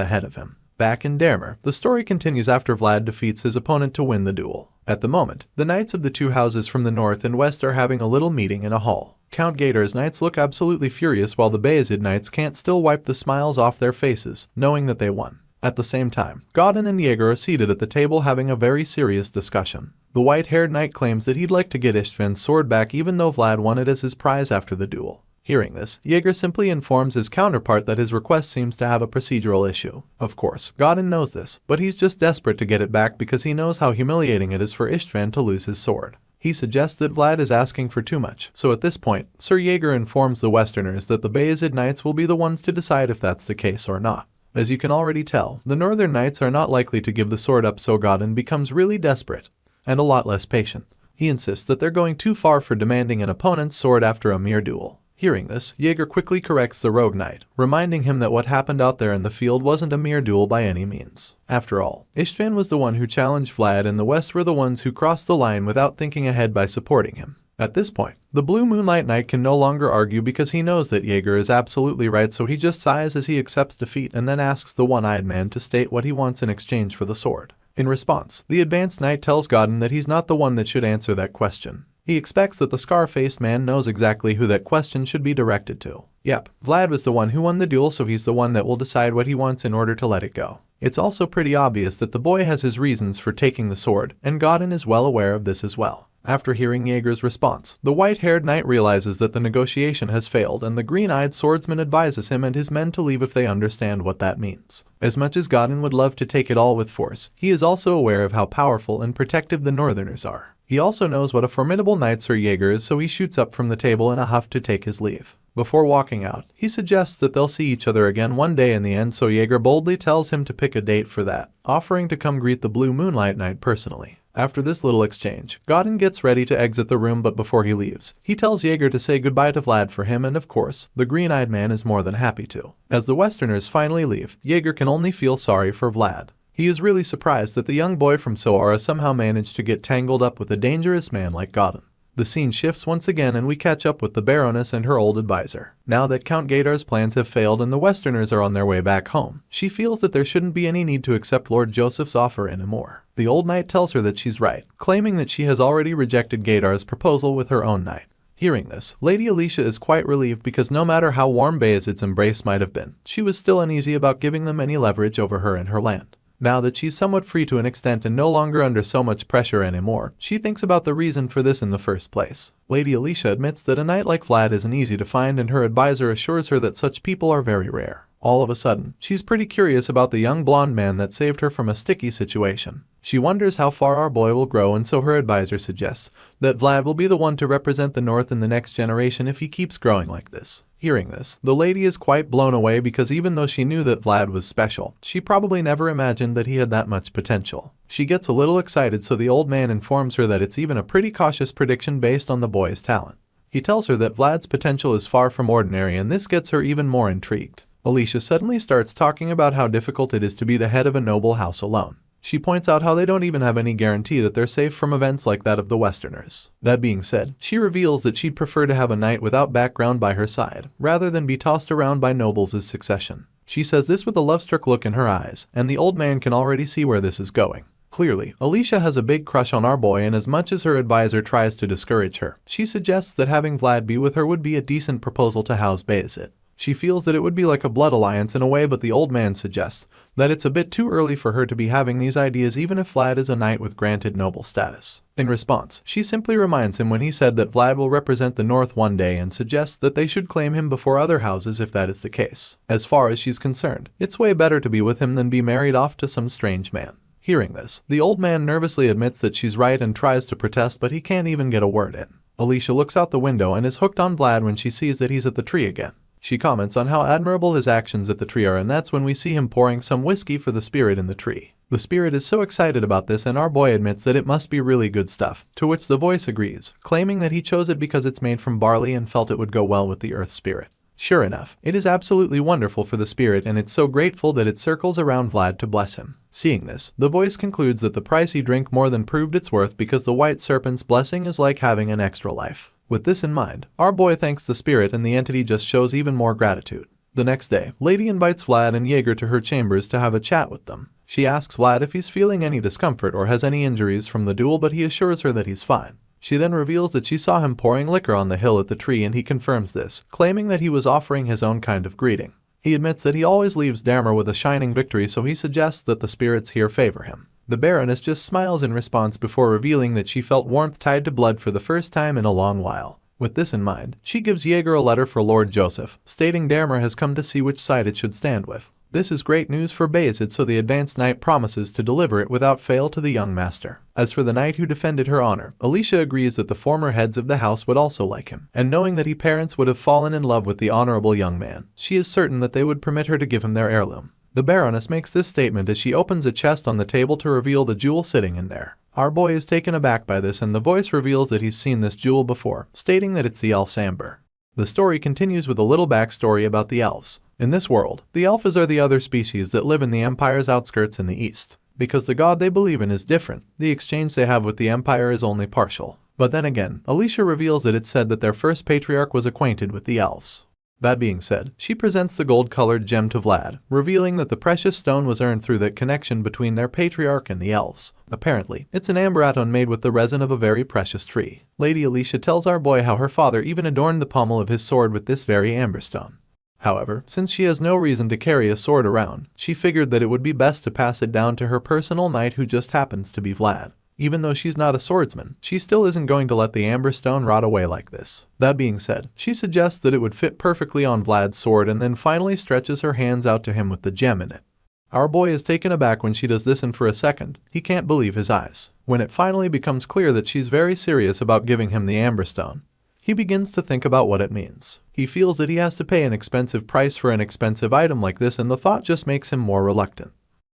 ahead of him. Back in Damer, the story continues after Vlad defeats his opponent to win the duel. At the moment, the knights of the two houses from the north and west are having a little meeting in a hall. Count Gadar's knights look absolutely furious while the Bayezid knights can't still wipe the smiles off their faces, knowing that they won. At the same time, Godin and Jaeger are seated at the table having a very serious discussion. The white-haired knight claims that he'd like to get Istvan's sword back even though Vlad won it as his prize after the duel. Hearing this, Jaeger simply informs his counterpart that his request seems to have a procedural issue. Of course, Godin knows this, but he's just desperate to get it back because he knows how humiliating it is for Istvan to lose his sword. He suggests that Vlad is asking for too much, so at this point, Sir Jaeger informs the Westerners that the Bayezid knights will be the ones to decide if that's the case or not. As you can already tell, the Northern Knights are not likely to give the sword up, so Godin becomes really desperate, and a lot less patient. He insists that they're going too far for demanding an opponent's sword after a mere duel. Hearing this, Jaeger quickly corrects the rogue knight, reminding him that what happened out there in the field wasn't a mere duel by any means. After all, Istvan was the one who challenged Vlad, and the West were the ones who crossed the line without thinking ahead by supporting him. At this point, the Blue Moonlight Knight can no longer argue because he knows that Jaeger is absolutely right, so he just sighs as he accepts defeat and then asks the one-eyed man to state what he wants in exchange for the sword. In response, the advanced knight tells Godin that he's not the one that should answer that question. He expects that the scar-faced man knows exactly who that question should be directed to. Yep, Vlad was the one who won the duel, so he's the one that will decide what he wants in order to let it go. It's also pretty obvious that the boy has his reasons for taking the sword, and Godin is well aware of this as well. After hearing Jaeger's response, the white-haired knight realizes that the negotiation has failed, and the green-eyed swordsman advises him and his men to leave if they understand what that means. As much as Godin would love to take it all with force, he is also aware of how powerful and protective the Northerners are. He also knows what a formidable knight Sir Jaeger is, so he shoots up from the table in a huff to take his leave. Before walking out, he suggests that they'll see each other again one day in the end, so Jaeger boldly tells him to pick a date for that, offering to come greet the Blue Moonlight Knight personally. After this little exchange, Godin gets ready to exit the room, but before he leaves, he tells Jaeger to say goodbye to Vlad for him, and of course, the green-eyed man is more than happy to. As the Westerners finally leave, Jaeger can only feel sorry for Vlad. He is really surprised that the young boy from Sara somehow managed to get tangled up with a dangerous man like Godin. The scene shifts once again and we catch up with the Baroness and her old advisor. Now that Count Gadar's plans have failed and the Westerners are on their way back home, she feels that there shouldn't be any need to accept Lord Joseph's offer anymore. The old knight tells her that she's right, claiming that she has already rejected Gadar's proposal with her own knight. Hearing this, Lady Alicia is quite relieved because no matter how warm Bayezid's embrace might have been, she was still uneasy about giving them any leverage over her and her land. Now that she's somewhat free to an extent and no longer under so much pressure anymore, she thinks about the reason for this in the first place. Lady Alicia admits that a knight like Vlad isn't easy to find, and her advisor assures her that such people are very rare. All of a sudden, she's pretty curious about the young blonde man that saved her from a sticky situation. She wonders how far our boy will grow, and so her advisor suggests that Vlad will be the one to represent the North in the next generation if he keeps growing like this. Hearing this, the lady is quite blown away because even though she knew that Vlad was special, she probably never imagined that he had that much potential. She gets a little excited, so the old man informs her that it's even a pretty cautious prediction based on the boy's talent. He tells her that Vlad's potential is far from ordinary, and this gets her even more intrigued. Alicia suddenly starts talking about how difficult it is to be the head of a noble house alone. She points out how they don't even have any guarantee that they're safe from events like that of the Westerners. That being said, she reveals that she'd prefer to have a knight without background by her side, rather than be tossed around by nobles as succession. She says this with a love-struck look in her eyes, and the old man can already see where this is going. Clearly, Alicia has a big crush on our boy, and as much as her advisor tries to discourage her, she suggests that having Vlad be with her would be a decent proposal to house Bayezid. She feels that it would be like a blood alliance in a way, but the old man suggests that it's a bit too early for her to be having these ideas even if Vlad is a knight with granted noble status. In response, she simply reminds him when he said that Vlad will represent the North one day and suggests that they should claim him before other houses if that is the case. As far as she's concerned, it's way better to be with him than be married off to some strange man. Hearing this, the old man nervously admits that she's right and tries to protest, but he can't even get a word in. Alicia looks out the window and is hooked on Vlad when she sees that he's at the tree again. She comments on how admirable his actions at the tree are, and that's when we see him pouring some whiskey for the spirit in the tree. The spirit is so excited about this, and our boy admits that it must be really good stuff, to which the voice agrees, claiming that he chose it because it's made from barley and felt it would go well with the earth spirit. Sure enough, it is absolutely wonderful for the spirit, and it's so grateful that it circles around Vlad to bless him. Seeing this, the voice concludes that the pricey drink more than proved its worth because the white serpent's blessing is like having an extra life. With this in mind, our boy thanks the spirit, and the entity just shows even more gratitude. The next day, Lady invites Vlad and Jaeger to her chambers to have a chat with them. She asks Vlad if he's feeling any discomfort or has any injuries from the duel, but he assures her that he's fine. She then reveals that she saw him pouring liquor on the hill at the tree, and he confirms this, claiming that he was offering his own kind of greeting. He admits that he always leaves Damer with a shining victory, so he suggests that the spirits here favor him. The Baroness just smiles in response before revealing that she felt warmth tied to blood for the first time in a long while. With this in mind, she gives Jaeger a letter for Lord Joseph, stating Damer has come to see which side it should stand with. This is great news for Bayezid, so the advanced knight promises to deliver it without fail to the young master. As for the knight who defended her honor, Alicia agrees that the former heads of the house would also like him, and knowing that his parents would have fallen in love with the honorable young man, she is certain that they would permit her to give him their heirloom. The Baroness makes this statement as she opens a chest on the table to reveal the jewel sitting in there. Our boy is taken aback by this, and the voice reveals that he's seen this jewel before, stating that it's the elf's amber. The story continues with a little backstory about the elves. In this world, the elves are the other species that live in the Empire's outskirts in the east. Because the god they believe in is different, the exchange they have with the Empire is only partial. But then again, Alicia reveals that it's said that their first patriarch was acquainted with the elves. That being said, she presents the gold-colored gem to Vlad, revealing that the precious stone was earned through that connection between their patriarch and the elves. Apparently, it's an amberatone made with the resin of a very precious tree. Lady Alicia tells our boy how her father even adorned the pommel of his sword with this very amberstone. However, since she has no reason to carry a sword around, she figured that it would be best to pass it down to her personal knight, who just happens to be Vlad. Even though she's not a swordsman, she still isn't going to let the amber stone rot away like this. That being said, she suggests that it would fit perfectly on Vlad's sword, and then finally stretches her hands out to him with the gem in it. Our boy is taken aback when she does this, and for a second, he can't believe his eyes. When it finally becomes clear that she's very serious about giving him the amber stone, he begins to think about what it means. He feels that he has to pay an expensive price for an expensive item like this, and the thought just makes him more reluctant.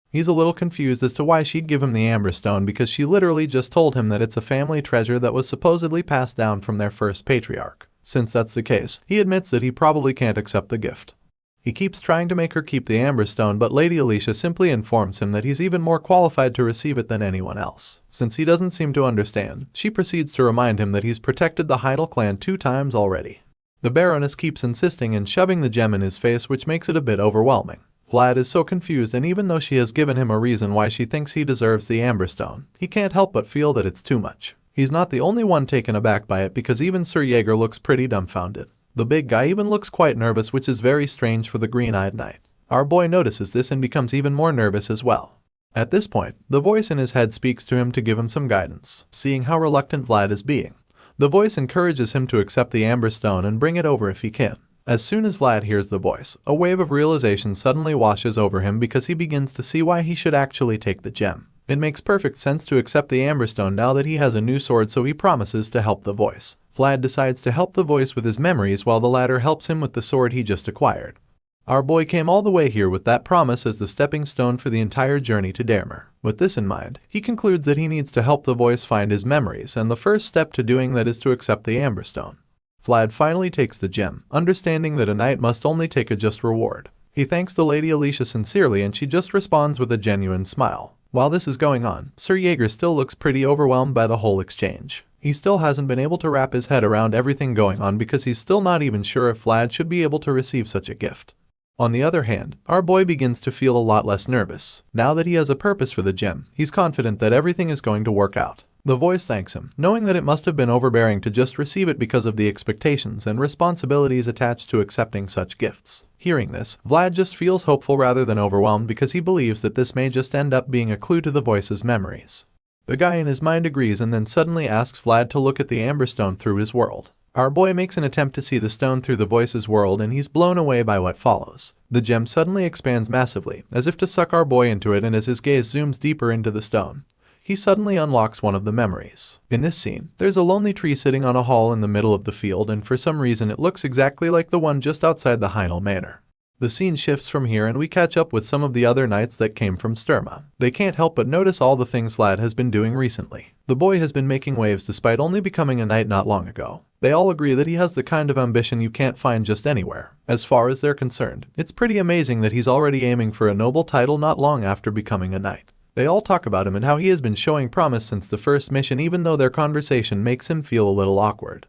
He's a little confused as to why she'd give him the amber stone, because she literally just told him that it's a family treasure that was supposedly passed down from their first patriarch. Since that's the case, he admits that he probably can't accept the gift. He keeps trying to make her keep the amber stone, but Lady Alicia simply informs him that he's even more qualified to receive it than anyone else. Since he doesn't seem to understand, she proceeds to remind him that he's protected the Heidel clan 2 times already. The Baroness keeps insisting and shoving the gem in his face, which makes it a bit overwhelming. Vlad is so confused, and even though she has given him a reason why she thinks he deserves the amber stone, he can't help but feel that it's too much. He's not the only one taken aback by it, because even Sir Jaeger looks pretty dumbfounded. The big guy even looks quite nervous, which is very strange for the green-eyed knight. Our boy notices this and becomes even more nervous as well. At this point, the voice in his head speaks to him to give him some guidance. Seeing how reluctant Vlad is being, the voice encourages him to accept the amber stone and bring it over if he can. As soon as Vlad hears the voice, a wave of realization suddenly washes over him, because he begins to see why he should actually take the gem. It makes perfect sense to accept the amber stone now that he has a new sword, so he promises to help the voice. Vlad decides to help the voice with his memories while the latter helps him with the sword he just acquired. Our boy came all the way here with that promise as the stepping stone for the entire journey to Dermer. With this in mind, he concludes that he needs to help the voice find his memories, and the first step to doing that is to accept the amber stone. Vlad finally takes the gem, understanding that a knight must only take a just reward. He thanks the Lady Alicia sincerely, and she just responds with a genuine smile. While this is going on, Sir Jaeger still looks pretty overwhelmed by the whole exchange. He still hasn't been able to wrap his head around everything going on, because he's still not even sure if Vlad should be able to receive such a gift. On the other hand, our boy begins to feel a lot less nervous. Now that he has a purpose for the gem, he's confident that everything is going to work out. The voice thanks him, knowing that it must have been overbearing to just receive it because of the expectations and responsibilities attached to accepting such gifts. Hearing this, Vlad just feels hopeful rather than overwhelmed, because he believes that this may just end up being a clue to the voice's memories. The guy in his mind agrees and then suddenly asks Vlad to look at the amber stone through his world. Our boy makes an attempt to see the stone through the voice's world, and he's blown away by what follows. The gem suddenly expands massively, as if to suck our boy into it, and as his gaze zooms deeper into the stone, he suddenly unlocks one of the memories. In this scene, there's a lonely tree sitting on a hall in the middle of the field, and for some reason it looks exactly like the one just outside the Heidel Manor. The scene shifts from here and we catch up with some of the other knights that came from Sturma. They can't help but notice all the things Vlad has been doing recently. The boy has been making waves despite only becoming a knight not long ago. They all agree that he has the kind of ambition you can't find just anywhere. As far as they're concerned, it's pretty amazing that he's already aiming for a noble title not long after becoming a knight. They all talk about him and how he has been showing promise since the first mission, even though their conversation makes him feel a little awkward.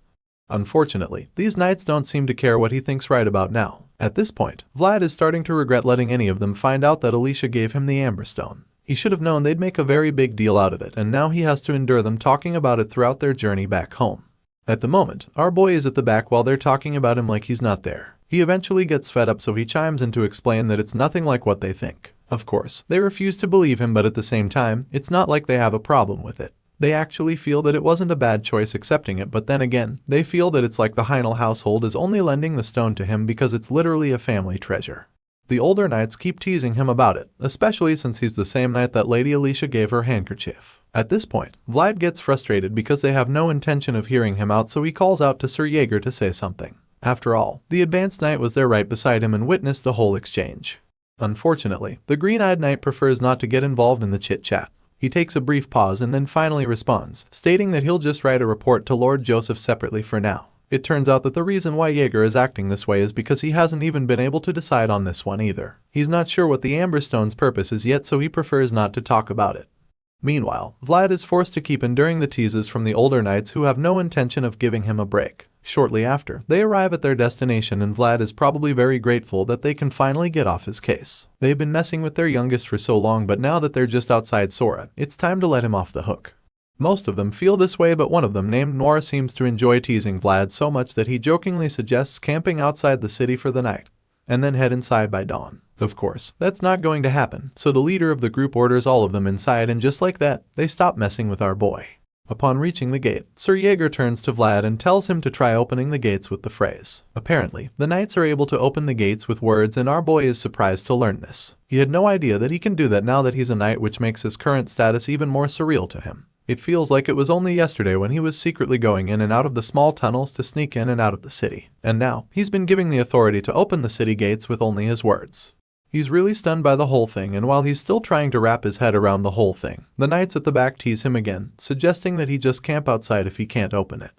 Unfortunately, these knights don't seem to care what he thinks right about now. At this point, Vlad is starting to regret letting any of them find out that Alicia gave him the amber stone. He should have known they'd make a very big deal out of it, and now he has to endure them talking about it throughout their journey back home. At the moment, our boy is at the back while they're talking about him like he's not there. He eventually gets fed up, so he chimes in to explain that it's nothing like what they think. Of course, they refuse to believe him, but at the same time, it's not like they have a problem with it. They actually feel that it wasn't a bad choice accepting it, but then again, they feel that it's like the Heidel household is only lending the stone to him because it's literally a family treasure. The older knights keep teasing him about it, especially since he's the same knight that Lady Alicia gave her handkerchief. At this point, Vlad gets frustrated because they have no intention of hearing him out, so he calls out to Sir Jaeger to say something. After all, the advanced knight was there right beside him and witnessed the whole exchange. Unfortunately, the green-eyed knight prefers not to get involved in the chit-chat. He takes a brief pause and then finally responds, stating that he'll just write a report to Lord Joseph separately for now. It turns out that the reason why Jaeger is acting this way is because he hasn't even been able to decide on this one either. He's not sure what the Amber Stone's purpose is yet, so he prefers not to talk about it. Meanwhile, Vlad is forced to keep enduring the teases from the older knights who have no intention of giving him a break. Shortly after, they arrive at their destination and Vlad is probably very grateful that they can finally get off his case. They've been messing with their youngest for so long, but now that they're just outside Sora, it's time to let him off the hook. Most of them feel this way, but one of them, named Noir, seems to enjoy teasing Vlad so much that he jokingly suggests camping outside the city for the night, and then head inside by dawn. Of course, that's not going to happen, so the leader of the group orders all of them inside, and just like that, they stop messing with our boy. Upon reaching the gate, Sir Jaeger turns to Vlad and tells him to try opening the gates with the phrase. Apparently, the knights are able to open the gates with words, and our boy is surprised to learn this. He had no idea that he can do that now that he's a knight, which makes his current status even more surreal to him. It feels like it was only yesterday when he was secretly going in and out of the small tunnels to sneak in and out of the city. And now, he's been given the authority to open the city gates with only his words. He's really stunned by the whole thing, and while he's still trying to wrap his head around the whole thing, the knights at the back tease him again, suggesting that he just camp outside if he can't open it.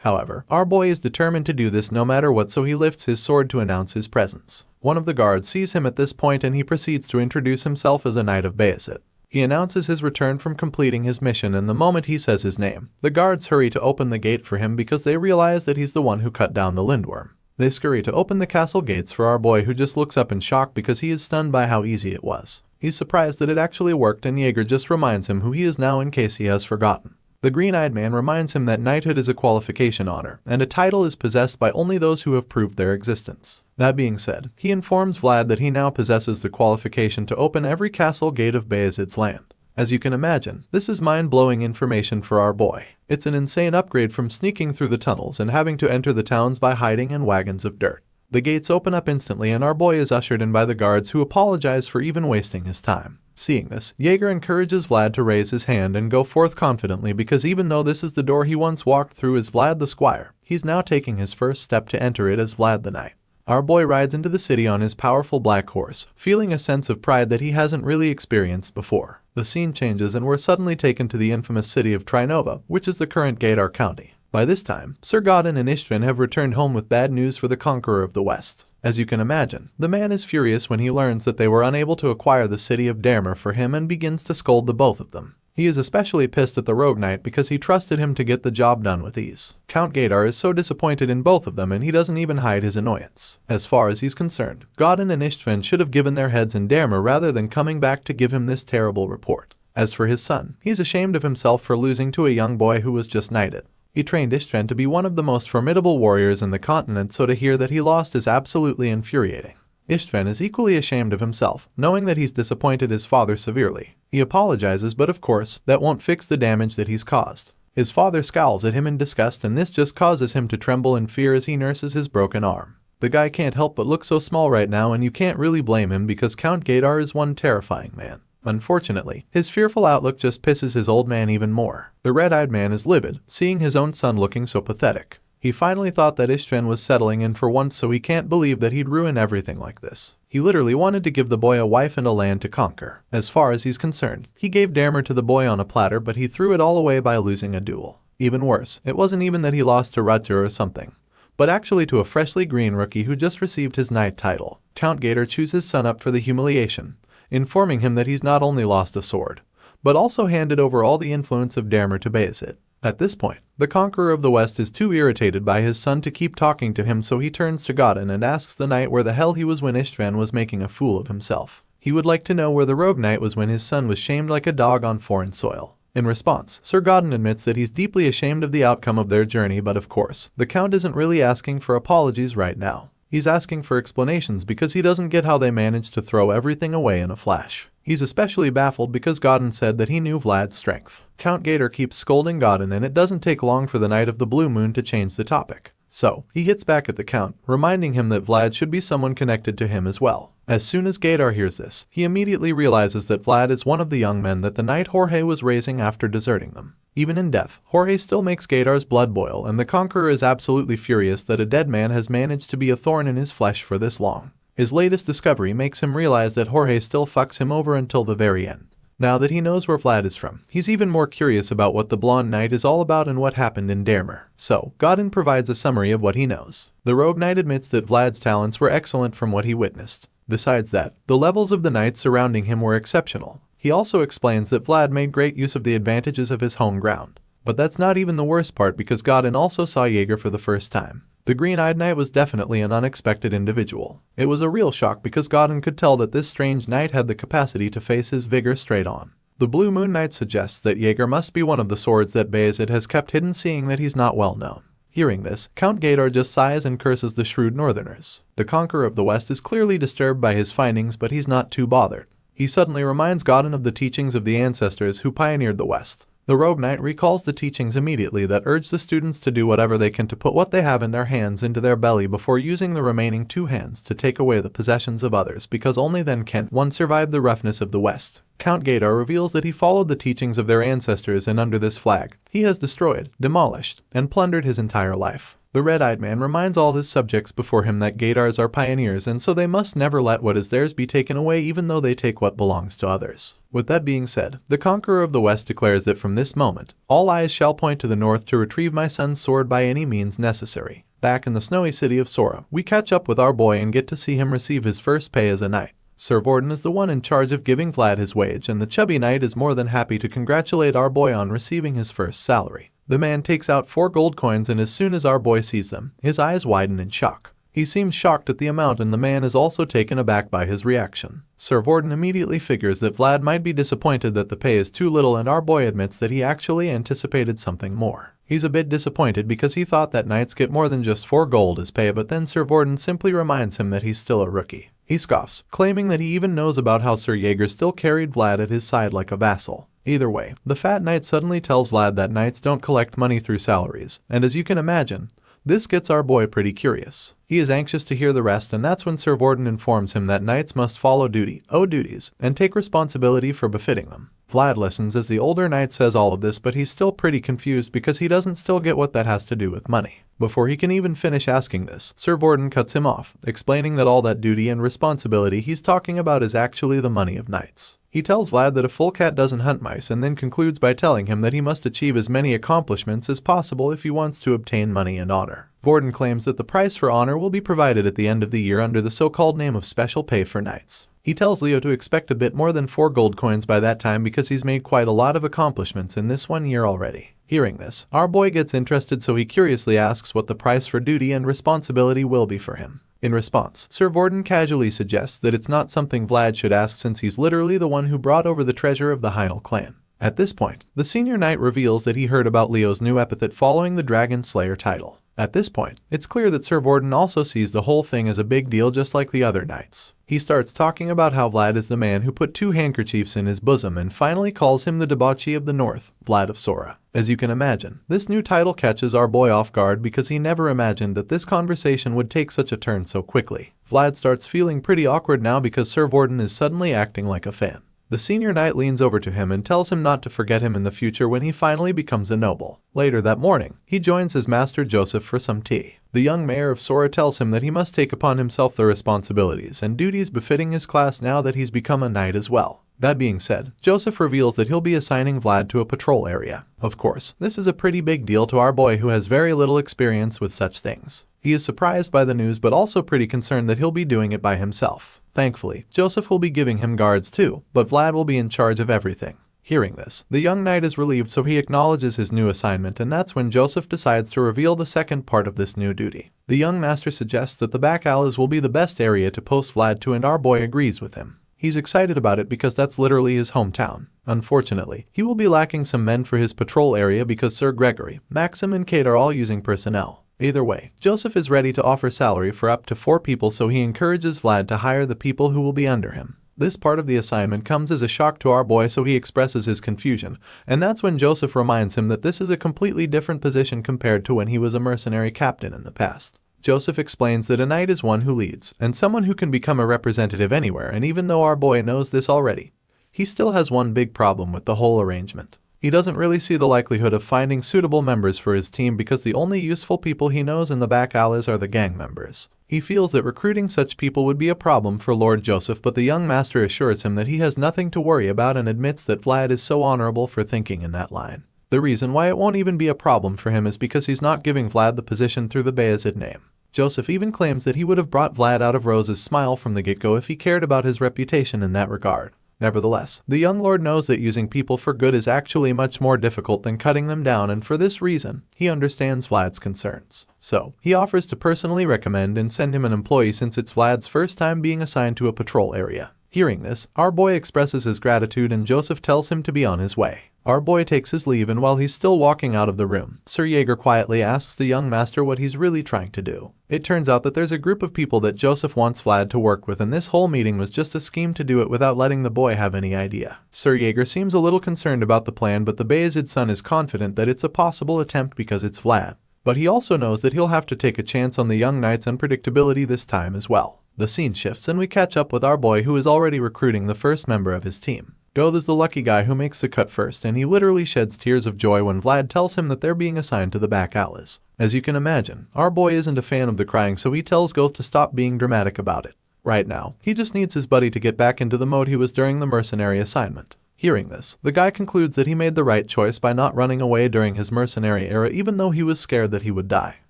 However, our boy is determined to do this no matter what, so he lifts his sword to announce his presence. One of the guards sees him at this point and he proceeds to introduce himself as a knight of Bayezid. He announces his return from completing his mission, and the moment he says his name, the guards hurry to open the gate for him because they realize that he's the one who cut down the lindworm. They scurry to open the castle gates for our boy, who just looks up in shock because he is stunned by how easy it was. He's surprised that it actually worked, and Jaeger just reminds him who he is now in case he has forgotten. The green-eyed man reminds him that knighthood is a qualification honor, and a title is possessed by only those who have proved their existence. That being said, he informs Vlad that he now possesses the qualification to open every castle gate of Bayezid's land. As you can imagine, this is mind-blowing information for our boy. It's an insane upgrade from sneaking through the tunnels and having to enter the towns by hiding in wagons of dirt. The gates open up instantly and our boy is ushered in by the guards, who apologize for even wasting his time. Seeing this, Jaeger encourages Vlad to raise his hand and go forth confidently, because even though this is the door he once walked through as Vlad the Squire, he's now taking his first step to enter it as Vlad the Knight. Our boy rides into the city on his powerful black horse, feeling a sense of pride that he hasn't really experienced before. The scene changes and we're suddenly taken to the infamous city of Trinova, which is the current Gaidar County. By this time, Sir Godin and Istvan have returned home with bad news for the conqueror of the West. As you can imagine, the man is furious when he learns that they were unable to acquire the city of Dermer for him and begins to scold the both of them. He is especially pissed at the rogue knight because he trusted him to get the job done with ease. Count Gaidar is so disappointed in both of them and he doesn't even hide his annoyance. As far as he's concerned, Godin and Istvan should have given their heads in Dermer rather than coming back to give him this terrible report. As for his son, he's ashamed of himself for losing to a young boy who was just knighted. He trained Istvan to be one of the most formidable warriors in the continent, so to hear that he lost is absolutely infuriating. Istvan is equally ashamed of himself, knowing that he's disappointed his father severely. He apologizes, but of course, that won't fix the damage that he's caused. His father scowls at him in disgust, and this just causes him to tremble in fear as he nurses his broken arm. The guy can't help but look so small right now, and you can't really blame him because Count Gaidar is one terrifying man. Unfortunately, his fearful outlook just pisses his old man even more. The red-eyed man is livid, seeing his own son looking so pathetic. He finally thought that Istvan was settling in for once, so he can't believe that he'd ruin everything like this. He literally wanted to give the boy a wife and a land to conquer. As far as he's concerned, he gave Dermer to the boy on a platter, but he threw it all away by losing a duel. Even worse, it wasn't even that he lost to Rutger or something, but actually to a freshly green rookie who just received his knight title. Count Gaidar chews his son up for the humiliation, informing him that he's not only lost a sword, but also handed over all the influence of Dermer to Bayezid. At this point, the conqueror of the West is too irritated by his son to keep talking to him, so he turns to Godin and asks the knight where the hell he was when Istvan was making a fool of himself. He would like to know where the rogue knight was when his son was shamed like a dog on foreign soil. In response, Sir Godin admits that he's deeply ashamed of the outcome of their journey, but of course, the Count isn't really asking for apologies right now. He's asking for explanations because he doesn't get how they managed to throw everything away in a flash. He's especially baffled because Godin said that he knew Vlad's strength. Count Gaidar keeps scolding Godin, and it doesn't take long for the Knight of the Blue Moon to change the topic. So, he hits back at the Count, reminding him that Vlad should be someone connected to him as well. As soon as Gaidar hears this, he immediately realizes that Vlad is one of the young men that the Knight Jorge was raising after deserting them. Even in death, Jorge still makes Gaidar's blood boil, and the Conqueror is absolutely furious that a dead man has managed to be a thorn in his flesh for this long. His latest discovery makes him realize that Jorge still fucks him over until the very end. Now that he knows where Vlad is from, he's even more curious about what the Blonde Knight is all about and what happened in Dermer. So, Godin provides a summary of what he knows. The Rogue Knight admits that Vlad's talents were excellent from what he witnessed. Besides that, the levels of the knights surrounding him were exceptional. He also explains that Vlad made great use of the advantages of his home ground. But that's not even the worst part, because Godin also saw Jaeger for the first time. The green-eyed knight was definitely an unexpected individual. It was a real shock because Godin could tell that this strange knight had the capacity to face his vigor straight on. The Blue Moon Knight suggests that Jaeger must be one of the swords that Bayezid has kept hidden, seeing that he's not well known. Hearing this, Count Gaidar just sighs and curses the shrewd northerners. The Conqueror of the West is clearly disturbed by his findings, but he's not too bothered. He suddenly reminds Godin of the teachings of the ancestors who pioneered the West. The rogue knight recalls the teachings immediately that urge the students to do whatever they can to put what they have in their hands into their belly before using the remaining 2 hands to take away the possessions of others, because only then can one survive the roughness of the West. Count Gaydar reveals that he followed the teachings of their ancestors, and under this flag, he has destroyed, demolished, and plundered his entire life. The red-eyed man reminds all his subjects before him that Gaydars are pioneers, and so they must never let what is theirs be taken away, even though they take what belongs to others. With that being said, the conqueror of the West declares that from this moment, all eyes shall point to the north to retrieve my son's sword by any means necessary. Back in the snowy city of Sora, we catch up with our boy and get to see him receive his first pay as a knight. Sir Vorden is the one in charge of giving Vlad his wage, and the chubby knight is more than happy to congratulate our boy on receiving his first salary. The man takes out 4 gold coins, and as soon as our boy sees them, his eyes widen in shock. He seems shocked at the amount, and the man is also taken aback by his reaction. Sir Vorden immediately figures that Vlad might be disappointed that the pay is too little, and our boy admits that he actually anticipated something more. He's a bit disappointed because he thought that knights get more than just 4 gold as pay, but then Sir Vorden simply reminds him that he's still a rookie. He scoffs, claiming that he even knows about how Sir Jaeger still carried Vlad at his side like a vassal. Either way, the fat knight suddenly tells Vlad that knights don't collect money through salaries, and as you can imagine, this gets our boy pretty curious. He is anxious to hear the rest, and that's when Sir Vorden informs him that knights must follow duty, owe duties, and take responsibility for befitting them. Vlad listens as the older knight says all of this, but he's still pretty confused because he doesn't still get what that has to do with money. Before he can even finish asking this, Sir Vorden cuts him off, explaining that all that duty and responsibility he's talking about is actually the money of knights. He tells Vlad that a full cat doesn't hunt mice, and then concludes by telling him that he must achieve as many accomplishments as possible if he wants to obtain money and honor. Vorden claims that the price for honor will be provided at the end of the year under the so-called name of special pay for knights. He tells Leo to expect a bit more than 4 gold coins by that time because he's made quite a lot of accomplishments in this 1 year already. Hearing this, our boy gets interested, so he curiously asks what the price for duty and responsibility will be for him. In response, Sir Vorden casually suggests that it's not something Vlad should ask since he's literally the one who brought over the treasure of the Heinel clan. At this point, the senior knight reveals that he heard about Leo's new epithet following the Dragon Slayer title. At this point, it's clear that Sir Vorden also sees the whole thing as a big deal, just like the other knights. He starts talking about how Vlad is the man who put 2 handkerchiefs in his bosom, and finally calls him the debauchee of the north, Vlad of Sora. As you can imagine, this new title catches our boy off guard because he never imagined that this conversation would take such a turn so quickly. Vlad starts feeling pretty awkward now because Sir Vorden is suddenly acting like a fan. The senior knight leans over to him and tells him not to forget him in the future when he finally becomes a noble. Later that morning, he joins his master Joseph for some tea. The young mayor of Sora tells him that he must take upon himself the responsibilities and duties befitting his class now that he's become a knight as well. That being said, Joseph reveals that he'll be assigning Vlad to a patrol area. Of course, this is a pretty big deal to our boy who has very little experience with such things. He is surprised by the news but also pretty concerned that he'll be doing it by himself. Thankfully, Joseph will be giving him guards too, but Vlad will be in charge of everything. Hearing this, the young knight is relieved, so he acknowledges his new assignment, and that's when Joseph decides to reveal the second part of this new duty. The young master suggests that the back alleys will be the best area to post Vlad to, and our boy agrees with him. He's excited about it because that's literally his hometown. Unfortunately, he will be lacking some men for his patrol area because Sir Gregory, Maxim, and Kate are all using personnel. Either way, Joseph is ready to offer salary for up to 4 people, so he encourages Vlad to hire the people who will be under him. This part of the assignment comes as a shock to our boy, so he expresses his confusion, and that's when Joseph reminds him that this is a completely different position compared to when he was a mercenary captain in the past. Joseph explains that a knight is one who leads, and someone who can become a representative anywhere, and even though our boy knows this already, he still has one big problem with the whole arrangement. He doesn't really see the likelihood of finding suitable members for his team because the only useful people he knows in the back alleys are the gang members. He feels that recruiting such people would be a problem for Lord Joseph, but the young master assures him that he has nothing to worry about and admits that Vlad is so honorable for thinking in that line. The reason why it won't even be a problem for him is because he's not giving Vlad the position through the Bayezid name. Joseph even claims that he would have brought Vlad out of Rose's smile from the get-go if he cared about his reputation in that regard. Nevertheless, the young lord knows that using people for good is actually much more difficult than cutting them down, and for this reason, he understands Vlad's concerns. So, he offers to personally recommend and send him an employee since it's Vlad's first time being assigned to a patrol area. Hearing this, our boy expresses his gratitude and Joseph tells him to be on his way. Our boy takes his leave, and while he's still walking out of the room, Sir Jaeger quietly asks the young master what he's really trying to do. It turns out that there's a group of people that Joseph wants Vlad to work with, and this whole meeting was just a scheme to do it without letting the boy have any idea. Sir Jaeger seems a little concerned about the plan, but the Bayezid's son is confident that it's a possible attempt because it's Vlad. But he also knows that he'll have to take a chance on the young knight's unpredictability this time as well. The scene shifts and we catch up with our boy, who is already recruiting the first member of his team. Goth is the lucky guy who makes the cut first, and he literally sheds tears of joy when Vlad tells him that they're being assigned to the back alleys. As you can imagine, our boy isn't a fan of the crying, so he tells Goth to stop being dramatic about it. Right now, he just needs his buddy to get back into the mode he was during the mercenary assignment. Hearing this, the guy concludes that he made the right choice by not running away during his mercenary era, even though he was scared that he would die.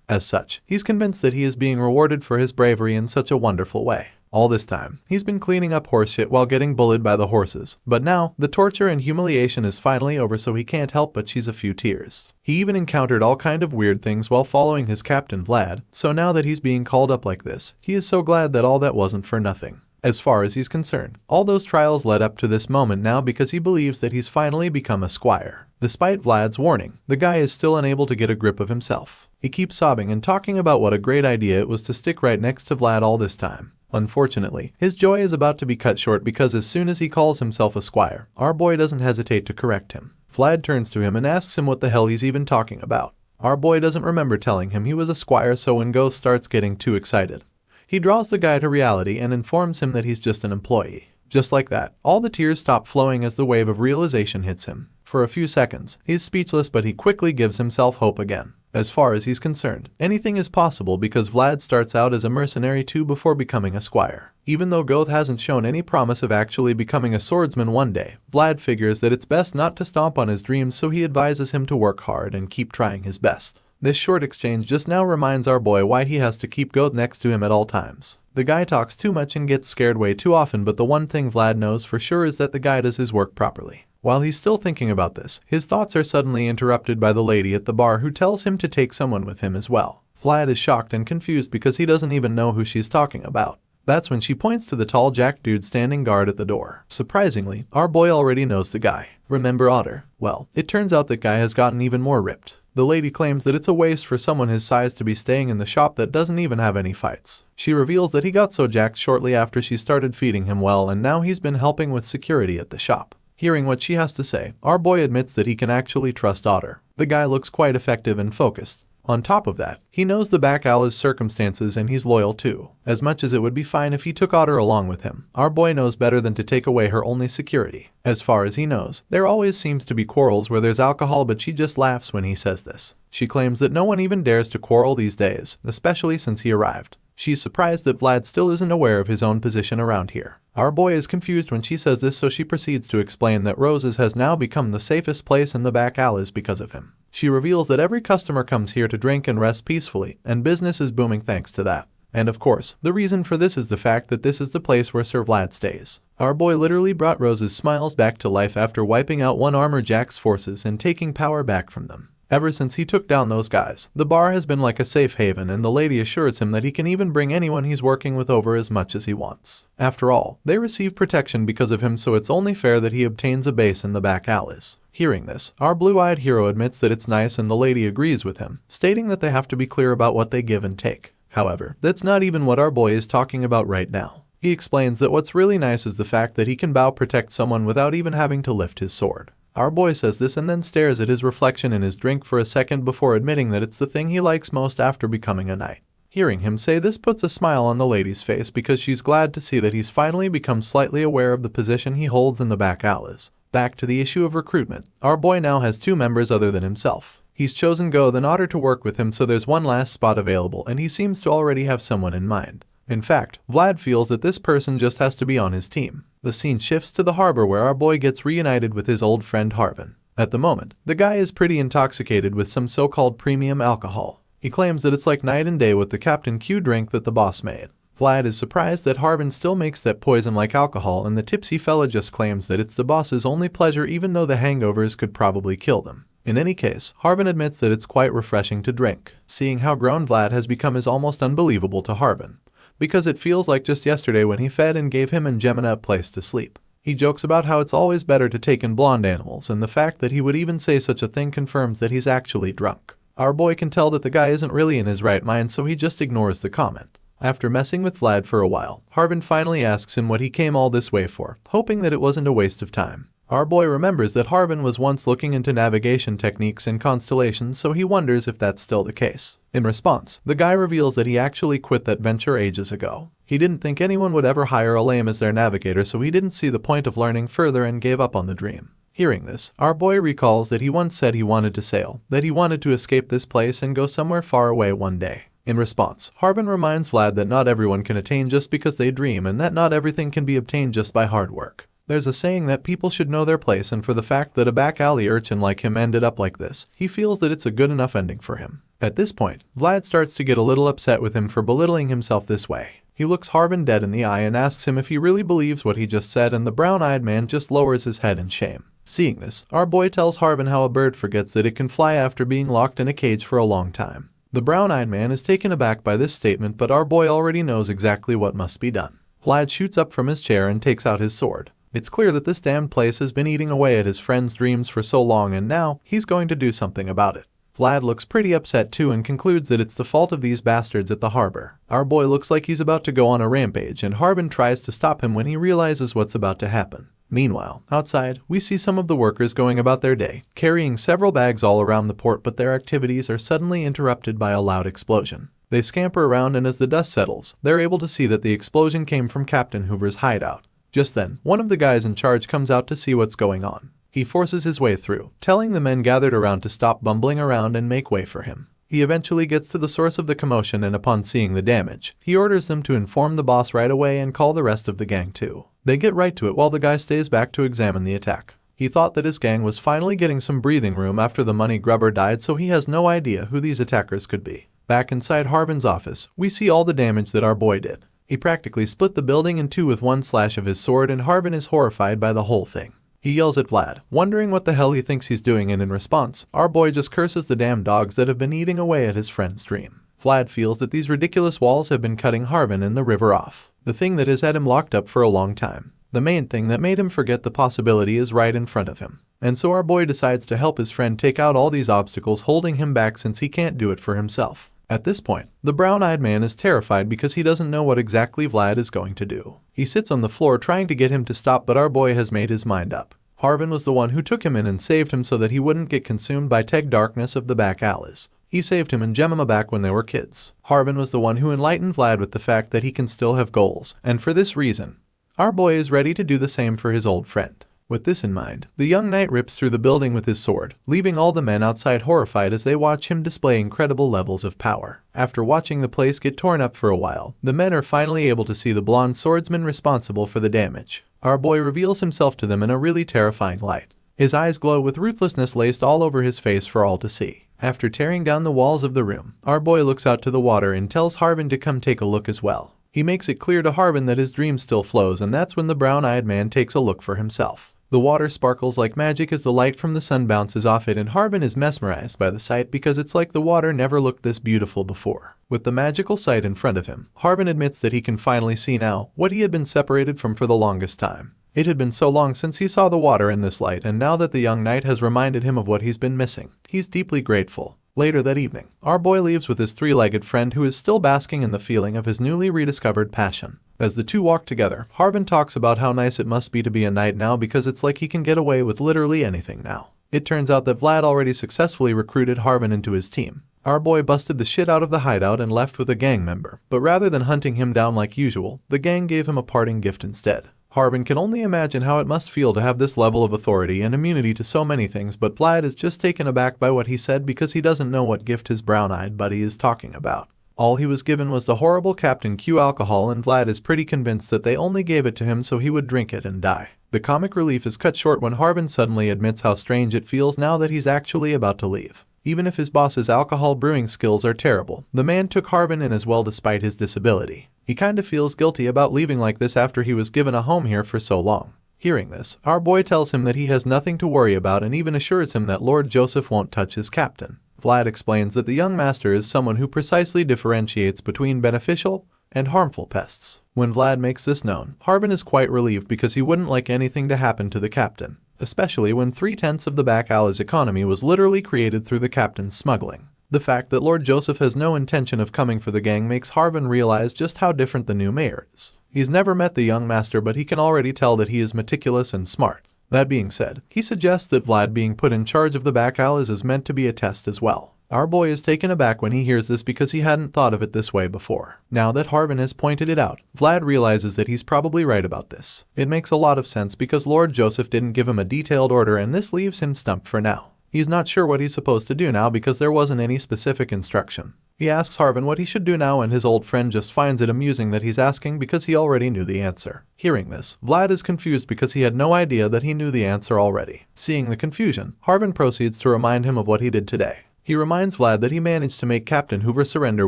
As such, he's convinced that he is being rewarded for his bravery in such a wonderful way. All this time, he's been cleaning up horseshit while getting bullied by the horses, but now, the torture and humiliation is finally over, so he can't help but shed a few tears. He even encountered all kind of weird things while following his captain Vlad, so now that he's being called up like this, he is so glad that all that wasn't for nothing. As far as he's concerned, all those trials led up to this moment now because he believes that he's finally become a squire. Despite Vlad's warning, the guy is still unable to get a grip of himself. He keeps sobbing and talking about what a great idea it was to stick right next to Vlad all this time. Unfortunately, his joy is about to be cut short because as soon as he calls himself a squire, our boy doesn't hesitate to correct him. Vlad turns to him and asks him what the hell he's even talking about. Our boy doesn't remember telling him he was a squire, so when Goth starts getting too excited, he draws the guy to reality and informs him that he's just an employee. Just like that, all the tears stop flowing as the wave of realization hits him. For a few seconds, he's speechless, but he quickly gives himself hope again. As far as he's concerned, anything is possible because Vlad starts out as a mercenary too before becoming a squire. Even though Goth hasn't shown any promise of actually becoming a swordsman one day, Vlad figures that it's best not to stomp on his dreams, so he advises him to work hard and keep trying his best. This short exchange just now reminds our boy why he has to keep Goth next to him at all times. The guy talks too much and gets scared way too often, but the one thing Vlad knows for sure is that the guy does his work properly. While he's still thinking about this, his thoughts are suddenly interrupted by the lady at the bar who tells him to take someone with him as well. Vlad is shocked and confused because he doesn't even know who she's talking about. That's when she points to the tall Jack dude standing guard at the door. Surprisingly, our boy already knows the guy. Remember Otter? Well, it turns out that guy has gotten even more ripped. The lady claims that it's a waste for someone his size to be staying in the shop that doesn't even have any fights. She reveals that he got so jacked shortly after she started feeding him well, and now he's been helping with security at the shop. Hearing what she has to say, our boy admits that he can actually trust Otter. The guy looks quite effective and focused. On top of that, he knows the back alley's circumstances and he's loyal too. As much as it would be fine if he took Otter along with him, our boy knows better than to take away her only security. As far as he knows, there always seems to be quarrels where there's alcohol, but she just laughs when he says this. She claims that no one even dares to quarrel these days, especially since he arrived. She's surprised that Vlad still isn't aware of his own position around here. Our boy is confused when she says this, so she proceeds to explain that Rose's has now become the safest place in the back alleys because of him. She reveals that every customer comes here to drink and rest peacefully, and business is booming thanks to that. And of course, the reason for this is the fact that this is the place where Sir Vlad stays. Our boy literally brought Rose's smiles back to life after wiping out one Armor Jack's forces and taking power back from them. Ever since he took down those guys, the bar has been like a safe haven, and the lady assures him that he can even bring anyone he's working with over as much as he wants. After all, they receive protection because of him, so it's only fair that he obtains a base in the back alleys. Hearing this, our blue-eyed hero admits that it's nice, and the lady agrees with him, stating that they have to be clear about what they give and take. However, that's not even what our boy is talking about right now. He explains that what's really nice is the fact that he can protect someone without even having to lift his sword. Our boy says this and then stares at his reflection in his drink for a second before admitting that it's the thing he likes most after becoming a knight. Hearing him say this puts a smile on the lady's face because she's glad to see that he's finally become slightly aware of the position he holds in the back alleys. Back to the issue of recruitment, our boy now has two members other than himself. He's chosen Goth and Otter to work with him, so there's one last spot available, and he seems to already have someone in mind. In fact, Vlad feels that this person just has to be on his team. The scene shifts to the harbor where our boy gets reunited with his old friend Harvin. At the moment, the guy is pretty intoxicated with some so-called premium alcohol. He claims that it's like night and day with the Captain Q drink that the boss made. Vlad is surprised that Harvin still makes that poison like alcohol, and the tipsy fella just claims that it's the boss's only pleasure, even though the hangovers could probably kill them. In any case, Harvin admits that it's quite refreshing to drink. Seeing how grown Vlad has become is almost unbelievable to Harvin. because it feels like just yesterday when he fed and gave him and Gemina a place to sleep. He jokes about how it's always better to take in blonde animals, and the fact that he would even say such a thing confirms that he's actually drunk. Our boy can tell that the guy isn't really in his right mind, so he just ignores the comment. After messing with Vlad for a while, Harbin finally asks him what he came all this way for, hoping that it wasn't a waste of time. Our boy remembers that Harbin was once looking into navigation techniques and constellations, so he wonders if that's still the case. In response, the guy reveals that he actually quit that venture ages ago. He didn't think anyone would ever hire a lame as their navigator, so he didn't see the point of learning further and gave up on the dream. Hearing this, our boy recalls that he once said he wanted to sail, that he wanted to escape this place and go somewhere far away one day. In response, Harbin reminds Vlad that not everyone can attain just because they dream, and that not everything can be obtained just by hard work. There's a saying that people should know their place, and for the fact that a back alley urchin like him ended up like this, he feels that it's a good enough ending for him. At this point, Vlad starts to get a little upset with him for belittling himself this way. He looks Harbin dead in the eye and asks him if he really believes what he just said, and the brown-eyed man just lowers his head in shame. Seeing this, our boy tells Harbin how a bird forgets that it can fly after being locked in a cage for a long time. The brown-eyed man is taken aback by this statement, but our boy already knows exactly what must be done. Vlad shoots up from his chair and takes out his sword. It's clear that this damned place has been eating away at his friend's dreams for so long, and now he's going to do something about it. Vlad looks pretty upset too and concludes that it's the fault of these bastards at the harbor. Our boy looks like he's about to go on a rampage, and Harbin tries to stop him when he realizes what's about to happen. Meanwhile, outside, we see some of the workers going about their day, carrying several bags all around the port, but their activities are suddenly interrupted by a loud explosion. They scamper around, and as the dust settles, they're able to see that the explosion came from Captain Hoover's hideout. Just then, one of the guys in charge comes out to see what's going on. He forces his way through, telling the men gathered around to stop bumbling around and make way for him. He eventually gets to the source of the commotion, and upon seeing the damage, he orders them to inform the boss right away and call the rest of the gang too. They get right to it while the guy stays back to examine the attack. He thought that his gang was finally getting some breathing room after the money grubber died, so he has no idea who these attackers could be. Back inside Harbin's office, we see all the damage that our boy did. He practically split the building in two with one slash of his sword, and Harbin is horrified by the whole thing. He yells at Vlad, wondering what the hell he thinks he's doing, and in response, our boy just curses the damn dogs that have been eating away at his friend's dream. Vlad feels that these ridiculous walls have been cutting Harbin and the river off, the thing that has had him locked up for a long time. The main thing that made him forget the possibility is right in front of him. And so our boy decides to help his friend take out all these obstacles holding him back, since he can't do it for himself. At this point, the brown-eyed man is terrified because he doesn't know what exactly Vlad is going to do. He sits on the floor trying to get him to stop, but our boy has made his mind up. Harbin was the one who took him in and saved him so that he wouldn't get consumed by tech darkness of the back alleys. He saved him and Jemima back when they were kids. Harbin was the one who enlightened Vlad with the fact that he can still have goals, and for this reason, our boy is ready to do the same for his old friend. With this in mind, the young knight rips through the building with his sword, leaving all the men outside horrified as they watch him display incredible levels of power. After watching the place get torn up for a while, the men are finally able to see the blonde swordsman responsible for the damage. Our boy reveals himself to them in a really terrifying light. His eyes glow with ruthlessness laced all over his face for all to see. After tearing down the walls of the room, our boy looks out to the water and tells Harbin to come take a look as well. He makes it clear to Harbin that his dream still flows, and that's when the brown-eyed man takes a look for himself. The water sparkles like magic as the light from the sun bounces off it, and Harbin is mesmerized by the sight because it's like the water never looked this beautiful before. With the magical sight in front of him, Harbin admits that he can finally see now what he had been separated from for the longest time. It had been so long since he saw the water in this light, and now that the young knight has reminded him of what he's been missing, he's deeply grateful. Later that evening, our boy leaves with his three-legged friend who is still basking in the feeling of his newly rediscovered passion. As the two walk together, Harbin talks about how nice it must be to be a knight now because it's like he can get away with literally anything now. It turns out that Vlad already successfully recruited Harbin into his team. Our boy busted the shit out of the hideout and left with a gang member, but rather than hunting him down like usual, the gang gave him a parting gift instead. Harbin can only imagine how it must feel to have this level of authority and immunity to so many things, but Vlad is just taken aback by what he said because he doesn't know what gift his brown-eyed buddy is talking about. All he was given was the horrible Captain Q alcohol, and Vlad is pretty convinced that they only gave it to him so he would drink it and die. The comic relief is cut short when Harbin suddenly admits how strange it feels now that he's actually about to leave. Even if his boss's alcohol brewing skills are terrible, the man took Harbin in as well despite his disability. He kinda feels guilty about leaving like this after he was given a home here for so long. Hearing this, our boy tells him that he has nothing to worry about and even assures him that Lord Joseph won't touch his captain. Vlad explains that the young master is someone who precisely differentiates between beneficial and harmful pests. When Vlad makes this known, Harbin is quite relieved because he wouldn't like anything to happen to the captain, especially when 3/10 of the back alley's economy was literally created through the captain's smuggling. The fact that Lord Joseph has no intention of coming for the gang makes Harbin realize just how different the new mayor is. He's never met the young master, but he can already tell that he is meticulous and smart. That being said, he suggests that Vlad being put in charge of the back alleys is meant to be a test as well. Our boy is taken aback when he hears this because he hadn't thought of it this way before. Now that Harbin has pointed it out, Vlad realizes that he's probably right about this. It makes a lot of sense because Lord Joseph didn't give him a detailed order, and this leaves him stumped for now. He's not sure what he's supposed to do now because there wasn't any specific instruction. He asks Harbin what he should do now, and his old friend just finds it amusing that he's asking because he already knew the answer. Hearing this, Vlad is confused because he had no idea that he knew the answer already. Seeing the confusion, Harbin proceeds to remind him of what he did today. He reminds Vlad that he managed to make Captain Hoover surrender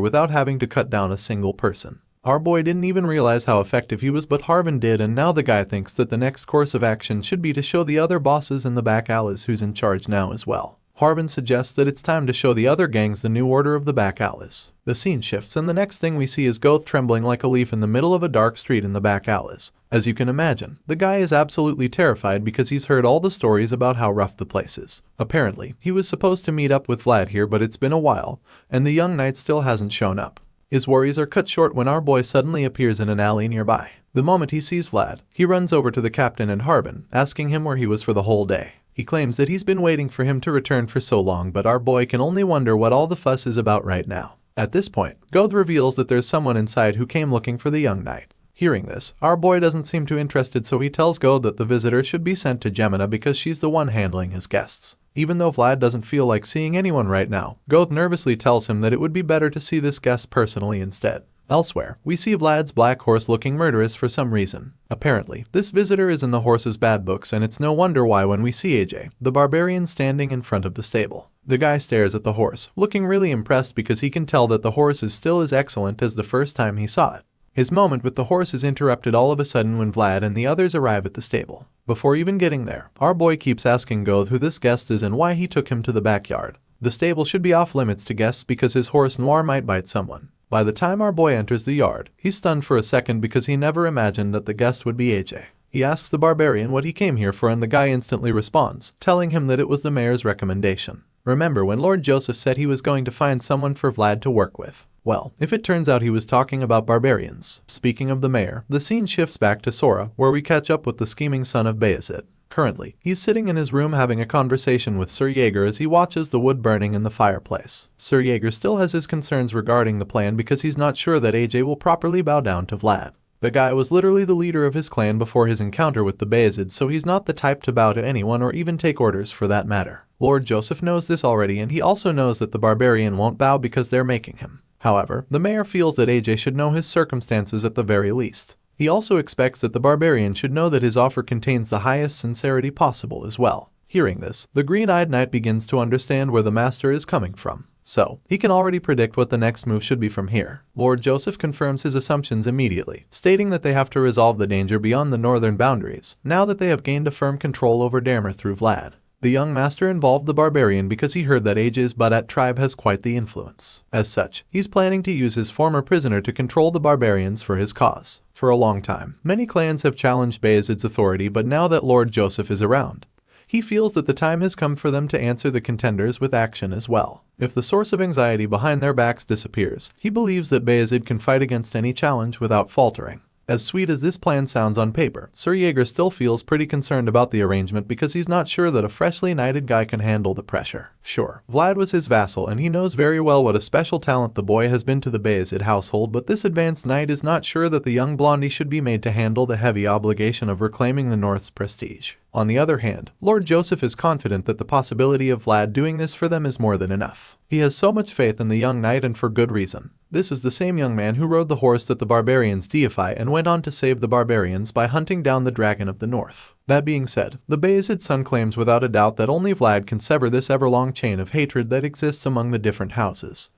without having to cut down a single person. Our boy didn't even realize how effective he was, but Harbin did, and now the guy thinks that the next course of action should be to show the other bosses in the back alleys who's in charge now as well. Harbin suggests that it's time to show the other gangs the new order of the back alleys. The scene shifts, and the next thing we see is Goth trembling like a leaf in the middle of a dark street in the back alleys. As you can imagine, the guy is absolutely terrified because he's heard all the stories about how rough the place is. Apparently, he was supposed to meet up with Vlad here, but it's been a while, and the young knight still hasn't shown up. His worries are cut short when our boy suddenly appears in an alley nearby. The moment he sees Vlad, he runs over to the captain and Harbin, asking him where he was for the whole day. He claims that he's been waiting for him to return for so long, but our boy can only wonder what all the fuss is about right now. At this point, Goth reveals that there's someone inside who came looking for the young knight. Hearing this, our boy doesn't seem too interested, so he tells Goth that the visitor should be sent to Gemina because she's the one handling his guests. Even though Vlad doesn't feel like seeing anyone right now, Goth nervously tells him that it would be better to see this guest personally instead. Elsewhere, we see Vlad's black horse looking murderous for some reason. Apparently, this visitor is in the horse's bad books, and it's no wonder why when we see AJ, the barbarian, standing in front of the stable. The guy stares at the horse, looking really impressed because he can tell that the horse is still as excellent as the first time he saw it. His moment with the horse is interrupted all of a sudden when Vlad and the others arrive at the stable. Before even getting there, our boy keeps asking Goth who this guest is and why he took him to the backyard. The stable should be off limits to guests because his horse Noir might bite someone. By the time our boy enters the yard, he's stunned for a second because he never imagined that the guest would be AJ. He asks the barbarian what he came here for, and the guy instantly responds, telling him that it was the mayor's recommendation. Remember when Lord Joseph said he was going to find someone for Vlad to work with? Well, if it turns out he was talking about barbarians. Speaking of the mayor, the scene shifts back to Sara, where we catch up with the scheming son of Bayezid. Currently, he's sitting in his room having a conversation with Sir Yeager as he watches the wood burning in the fireplace. Sir Yeager still has his concerns regarding the plan because he's not sure that AJ will properly bow down to Vlad. The guy was literally the leader of his clan before his encounter with the Bayezid, so he's not the type to bow to anyone or even take orders for that matter. Lord Joseph knows this already, and he also knows that the barbarian won't bow because they're making him. However, the mayor feels that AJ should know his circumstances at the very least. He also expects that the barbarian should know that his offer contains the highest sincerity possible as well. Hearing this, the green-eyed knight begins to understand where the master is coming from. So, he can already predict what the next move should be from here. Lord Joseph confirms his assumptions immediately, stating that they have to resolve the danger beyond the northern boundaries, now that they have gained a firm control over Damer through Vlad. The young master involved the barbarian because he heard that AJ's Badat tribe has quite the influence. As such, he's planning to use his former prisoner to control the barbarians for his cause. For a long time, many clans have challenged Bayezid's authority, but now that Lord Joseph is around, he feels that the time has come for them to answer the contenders with action as well. If the source of anxiety behind their backs disappears, he believes that Bayezid can fight against any challenge without faltering. As sweet as this plan sounds on paper, Sir Yeager still feels pretty concerned about the arrangement because he's not sure that a freshly knighted guy can handle the pressure. Sure, Vlad was his vassal and he knows very well what a special talent the boy has been to the Bayezid household, but this advanced knight is not sure that the young blondie should be made to handle the heavy obligation of reclaiming the North's prestige. On the other hand, Lord Joseph is confident that the possibility of Vlad doing this for them is more than enough. He has so much faith in the young knight, and for good reason. This is the same young man who rode the horse that the barbarians deify and went on to save the barbarians by hunting down the dragon of the north. That being said, the Bayezid son claims without a doubt that only Vlad can sever this ever-long chain of hatred that exists among the different houses.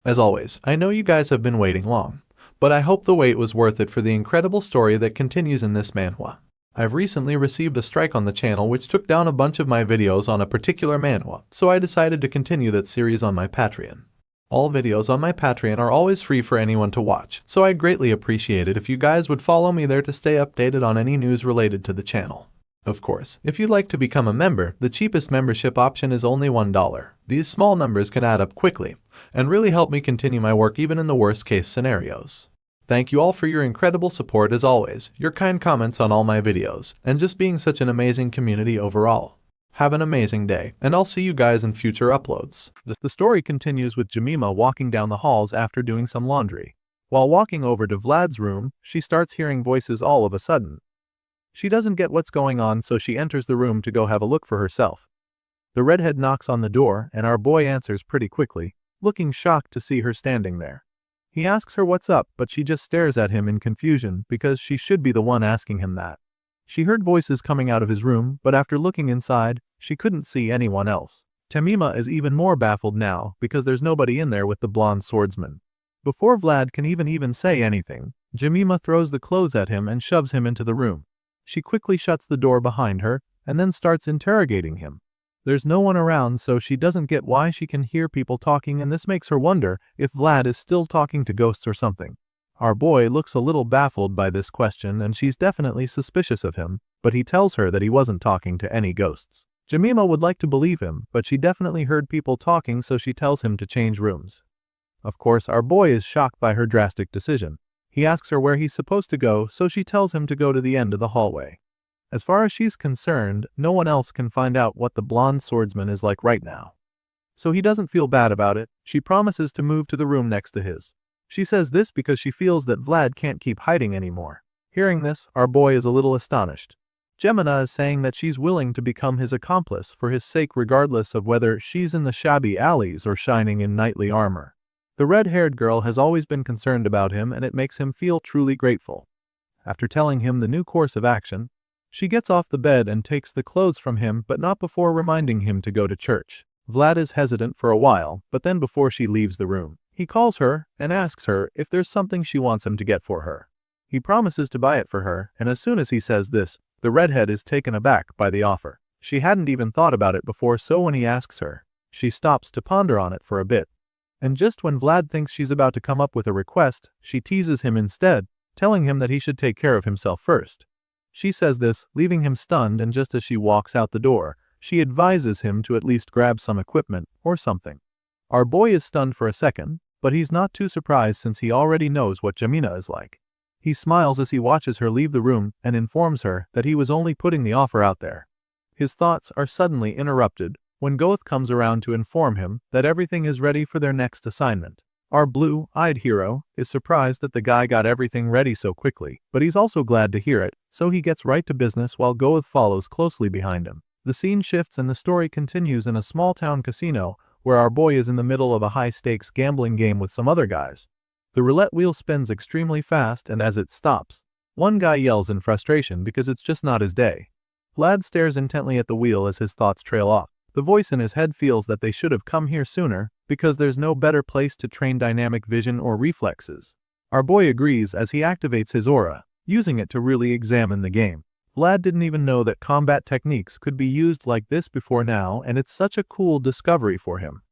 As always, I know you guys have been waiting long, but I hope the wait was worth it for the incredible story that continues in this manhwa. I've recently received a strike on the channel which took down a bunch of my videos on a particular manhwa, so I decided to continue that series on my Patreon. All videos on my Patreon are always free for anyone to watch, so I'd greatly appreciate it if you guys would follow me there to stay updated on any news related to the channel. Of course, if you'd like to become a member, the cheapest membership option is only $1. These small numbers can add up quickly, and really help me continue my work even in the worst case scenarios. Thank you all for your incredible support as always, your kind comments on all my videos, and just being such an amazing community overall. Have an amazing day, and I'll see you guys in future uploads. The story continues with Jemima walking down the halls after doing some laundry. While walking over to Vlad's room, she starts hearing voices all of a sudden. She doesn't get what's going on, so she enters the room to go have a look for herself. The redhead knocks on the door, and our boy answers pretty quickly, looking shocked to see her standing there. He asks her what's up, but she just stares at him in confusion because she should be the one asking him that. She heard voices coming out of his room, but after looking inside, she couldn't see anyone else. Jemima is even more baffled now because there's nobody in there with the blonde swordsman. Before Vlad can even say anything, Jemima throws the clothes at him and shoves him into the room. She quickly shuts the door behind her and then starts interrogating him. There's no one around, so she doesn't get why she can hear people talking, and this makes her wonder if Vlad is still talking to ghosts or something. Our boy looks a little baffled by this question, and she's definitely suspicious of him, but he tells her that he wasn't talking to any ghosts. Jemima would like to believe him, but she definitely heard people talking, so she tells him to change rooms. Of course, our boy is shocked by her drastic decision. He asks her where he's supposed to go, so she tells him to go to the end of the hallway. As far as she's concerned, no one else can find out what the blonde swordsman is like right now. So he doesn't feel bad about it. She promises to move to the room next to his. She says this because she feels that Vlad can't keep hiding anymore. Hearing this, our boy is a little astonished. Jemima is saying that she's willing to become his accomplice for his sake regardless of whether she's in the shabby alleys or shining in knightly armor. The red-haired girl has always been concerned about him, and it makes him feel truly grateful. After telling him the new course of action, she gets off the bed and takes the clothes from him, but not before reminding him to go to church. Vlad is hesitant for a while, but then before she leaves the room, he calls her and asks her if there's something she wants him to get for her. He promises to buy it for her, and as soon as he says this, the redhead is taken aback by the offer. She hadn't even thought about it before, so when he asks her, she stops to ponder on it for a bit. And just when Vlad thinks she's about to come up with a request, she teases him instead, telling him that he should take care of himself first. She says this, leaving him stunned, and just as she walks out the door, she advises him to at least grab some equipment or something. Our boy is stunned for a second, but he's not too surprised since he already knows what Jemima is like. He smiles as he watches her leave the room and informs her that he was only putting the offer out there. His thoughts are suddenly interrupted when Goth comes around to inform him that everything is ready for their next assignment. Our blue-eyed hero is surprised that the guy got everything ready so quickly, but he's also glad to hear it, so he gets right to business while Goth follows closely behind him. The scene shifts and the story continues in a small-town casino where our boy is in the middle of a high-stakes gambling game with some other guys. The roulette wheel spins extremely fast, and as it stops, one guy yells in frustration because it's just not his day. Vlad stares intently at the wheel as his thoughts trail off. The voice in his head feels that they should have come here sooner because there's no better place to train dynamic vision or reflexes. Our boy agrees as he activates his aura, using it to really examine the game. Vlad didn't even know that combat techniques could be used like this before now, and it's such a cool discovery for him.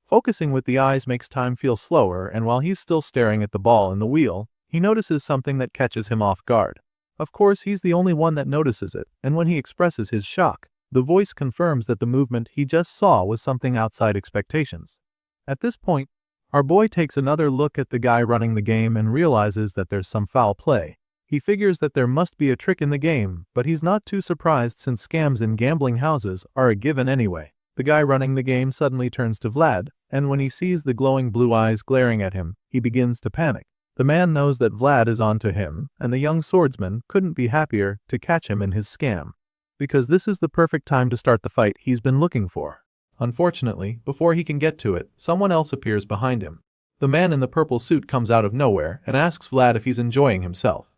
Focusing with the eyes makes time feel slower, and while he's still staring at the ball in the wheel, he notices something that catches him off guard. Of course, he's the only one that notices it, and when he expresses his shock, the voice confirms that the movement he just saw was something outside expectations. At this point, our boy takes another look at the guy running the game and realizes that there's some foul play. He figures that there must be a trick in the game, but he's not too surprised since scams in gambling houses are a given anyway. The guy running the game suddenly turns to Vlad, and when he sees the glowing blue eyes glaring at him, he begins to panic. The man knows that Vlad is onto him, and the young swordsman couldn't be happier to catch him in his scam, because this is the perfect time to start the fight he's been looking for. Unfortunately, before he can get to it, someone else appears behind him. The man in the purple suit comes out of nowhere and asks Vlad if he's enjoying himself.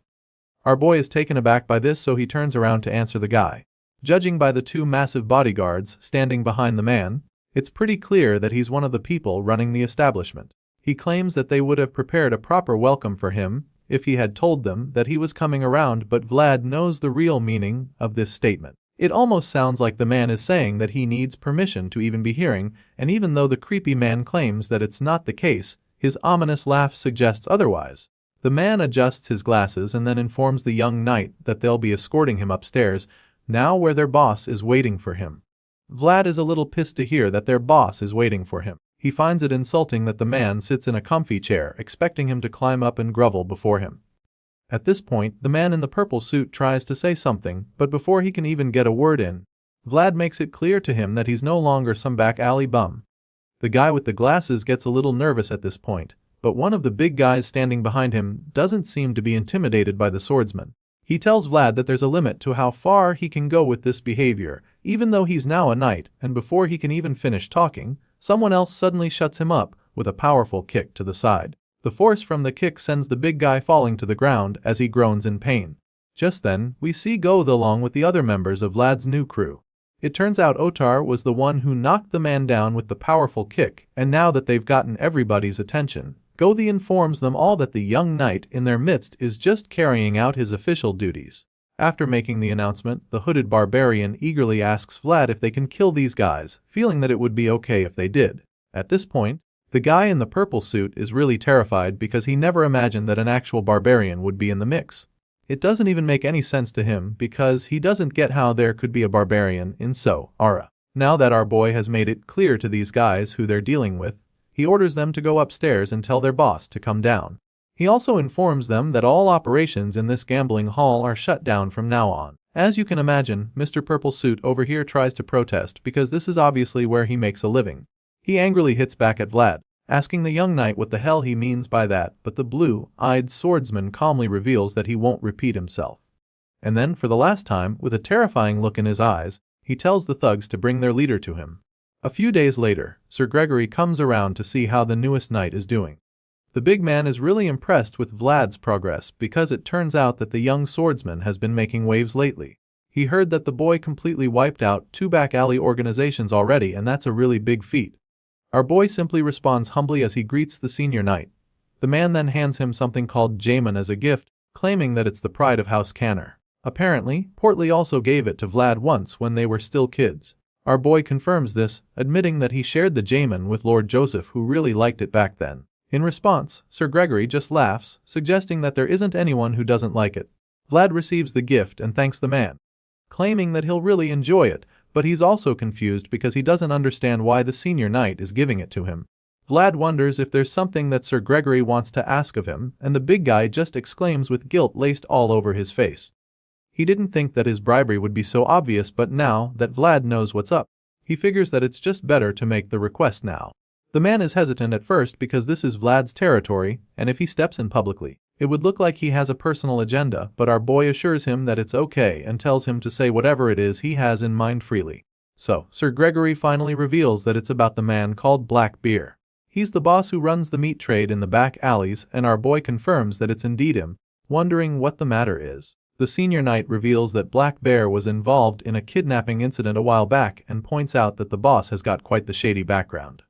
Our boy is taken aback by this, so he turns around to answer the guy. Judging by the two massive bodyguards standing behind the man, it's pretty clear that he's one of the people running the establishment. He claims that they would have prepared a proper welcome for him if he had told them that he was coming around, but Vlad knows the real meaning of this statement. It almost sounds like the man is saying that he needs permission to even be hearing, and even though the creepy man claims that it's not the case, his ominous laugh suggests otherwise. The man adjusts his glasses and then informs the young knight that they'll be escorting him upstairs, now where their boss is waiting for him. Vlad is a little pissed to hear that their boss is waiting for him. He finds it insulting that the man sits in a comfy chair expecting him to climb up and grovel before him. At this point, the man in the purple suit tries to say something, but before he can even get a word in, Vlad makes it clear to him that he's no longer some back alley bum. The guy with the glasses gets a little nervous at this point, but one of the big guys standing behind him doesn't seem to be intimidated by the swordsman. He tells Vlad that there's a limit to how far he can go with this behavior, even though he's now a knight, and before he can even finish talking, someone else suddenly shuts him up with a powerful kick to the side. The force from the kick sends the big guy falling to the ground as he groans in pain. Just then, we see Goth along with the other members of Vlad's new crew. It turns out Otar was the one who knocked the man down with the powerful kick, and now that they've gotten everybody's attention, Goth informs them all that the young knight in their midst is just carrying out his official duties. After making the announcement, the hooded barbarian eagerly asks Vlad if they can kill these guys, feeling that it would be okay if they did. At this point, the guy in the purple suit is really terrified because he never imagined that an actual barbarian would be in the mix. It doesn't even make any sense to him because he doesn't get how there could be a barbarian in Sara. Now that our boy has made it clear to these guys who they're dealing with, he orders them to go upstairs and tell their boss to come down. He also informs them that all operations in this gambling hall are shut down from now on. As you can imagine, Mr. Purple Suit over here tries to protest because this is obviously where he makes a living. He angrily hits back at Vlad, asking the young knight what the hell he means by that, but the blue-eyed swordsman calmly reveals that he won't repeat himself. And then, for the last time, with a terrifying look in his eyes, he tells the thugs to bring their leader to him. A few days later, Sir Gregory comes around to see how the newest knight is doing. The big man is really impressed with Vlad's progress because it turns out that the young swordsman has been making waves lately. He heard that the boy completely wiped out 2 back alley organizations already, and that's a really big feat. Our boy simply responds humbly as he greets the senior knight. The man then hands him something called Jamin as a gift, claiming that it's the pride of House Canner. Apparently, Portly also gave it to Vlad once when they were still kids. Our boy confirms this, admitting that he shared the Jamin with Lord Joseph, who really liked it back then. In response, Sir Gregory just laughs, suggesting that there isn't anyone who doesn't like it. Vlad receives the gift and thanks the man, claiming that he'll really enjoy it, but he's also confused because he doesn't understand why the senior knight is giving it to him. Vlad wonders if there's something that Sir Gregory wants to ask of him, and the big guy just exclaims with guilt laced all over his face. He didn't think that his bribery would be so obvious, but now that Vlad knows what's up, he figures that it's just better to make the request now. The man is hesitant at first because this is Vlad's territory, and if he steps in publicly, it would look like he has a personal agenda, but our boy assures him that it's okay and tells him to say whatever it is he has in mind freely. So, Sir Gregory finally reveals that it's about the man called Blackbeard. He's the boss who runs the meat trade in the back alleys, and our boy confirms that it's indeed him, wondering what the matter is. The senior knight reveals that Black Bear was involved in a kidnapping incident a while back and points out that the boss has got quite the shady background.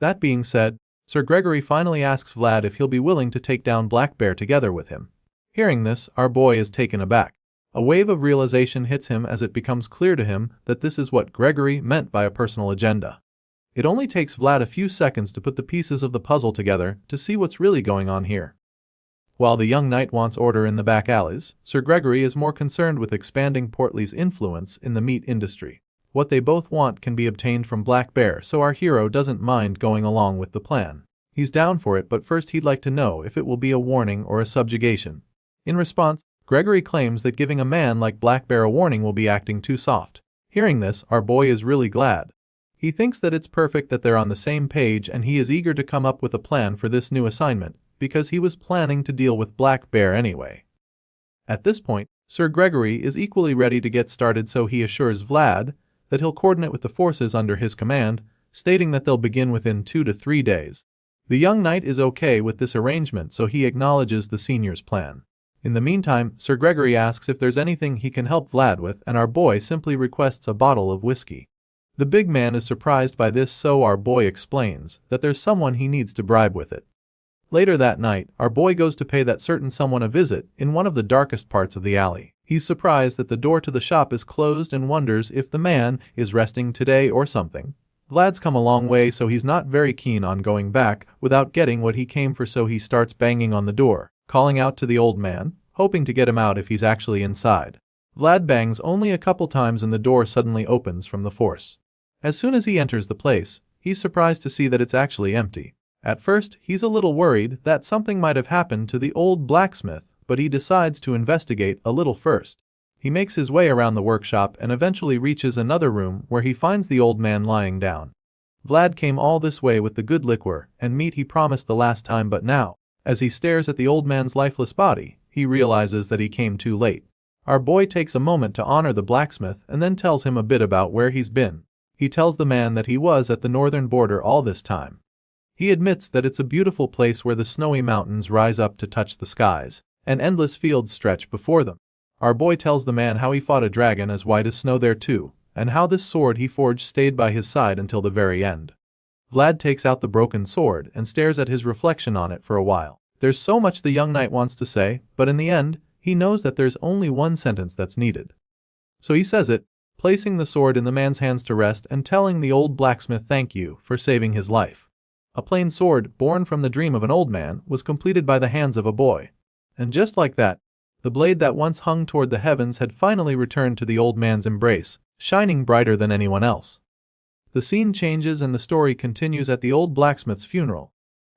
That being said, Sir Gregory finally asks Vlad if he'll be willing to take down Black Bear together with him. Hearing this, our boy is taken aback. A wave of realization hits him as it becomes clear to him that this is what Gregory meant by a personal agenda. It only takes Vlad a few seconds to put the pieces of the puzzle together to see what's really going on here. While the young knight wants order in the back alleys, Sir Gregory is more concerned with expanding Portly's influence in the meat industry. What they both want can be obtained from Black Bear, so our hero doesn't mind going along with the plan. He's down for it, but first he'd like to know if it will be a warning or a subjugation. In response, Gregory claims that giving a man like Black Bear a warning will be acting too soft. Hearing this, our boy is really glad. He thinks that it's perfect that they're on the same page, and he is eager to come up with a plan for this new assignment, because he was planning to deal with Black Bear anyway. At this point, Sir Gregory is equally ready to get started, so he assures Vlad that he'll coordinate with the forces under his command, stating that they'll begin within 2 to 3 days. The young knight is okay with this arrangement, so he acknowledges the senior's plan. In the meantime, Sir Gregory asks if there's anything he can help Vlad with, and our boy simply requests a bottle of whiskey. The big man is surprised by this, so our boy explains that there's someone he needs to bribe with it. Later that night, our boy goes to pay that certain someone a visit in one of the darkest parts of the alley. He's surprised that the door to the shop is closed and wonders if the man is resting today or something. Vlad's come a long way, so he's not very keen on going back without getting what he came for, so he starts banging on the door, calling out to the old man, hoping to get him out if he's actually inside. Vlad bangs only a couple times and the door suddenly opens from the force. As soon as he enters the place, he's surprised to see that it's actually empty. At first, he's a little worried that something might have happened to the old blacksmith, but he decides to investigate a little first. He makes his way around the workshop and eventually reaches another room where he finds the old man lying down. Vlad came all this way with the good liquor and meat he promised the last time, but now, as he stares at the old man's lifeless body, he realizes that he came too late. Our boy takes a moment to honor the blacksmith and then tells him a bit about where he's been. He tells the man that he was at the northern border all this time. He admits that it's a beautiful place where the snowy mountains rise up to touch the skies, and endless fields stretch before them. Our boy tells the man how he fought a dragon as white as snow there too, and how this sword he forged stayed by his side until the very end. Vlad takes out the broken sword and stares at his reflection on it for a while. There's so much the young knight wants to say, but in the end, he knows that there's only one sentence that's needed. So he says it, placing the sword in the man's hands to rest and telling the old blacksmith thank you for saving his life. A plain sword, born from the dream of an old man, was completed by the hands of a boy. And just like that, the blade that once hung toward the heavens had finally returned to the old man's embrace, shining brighter than anyone else. The scene changes and the story continues at the old blacksmith's funeral.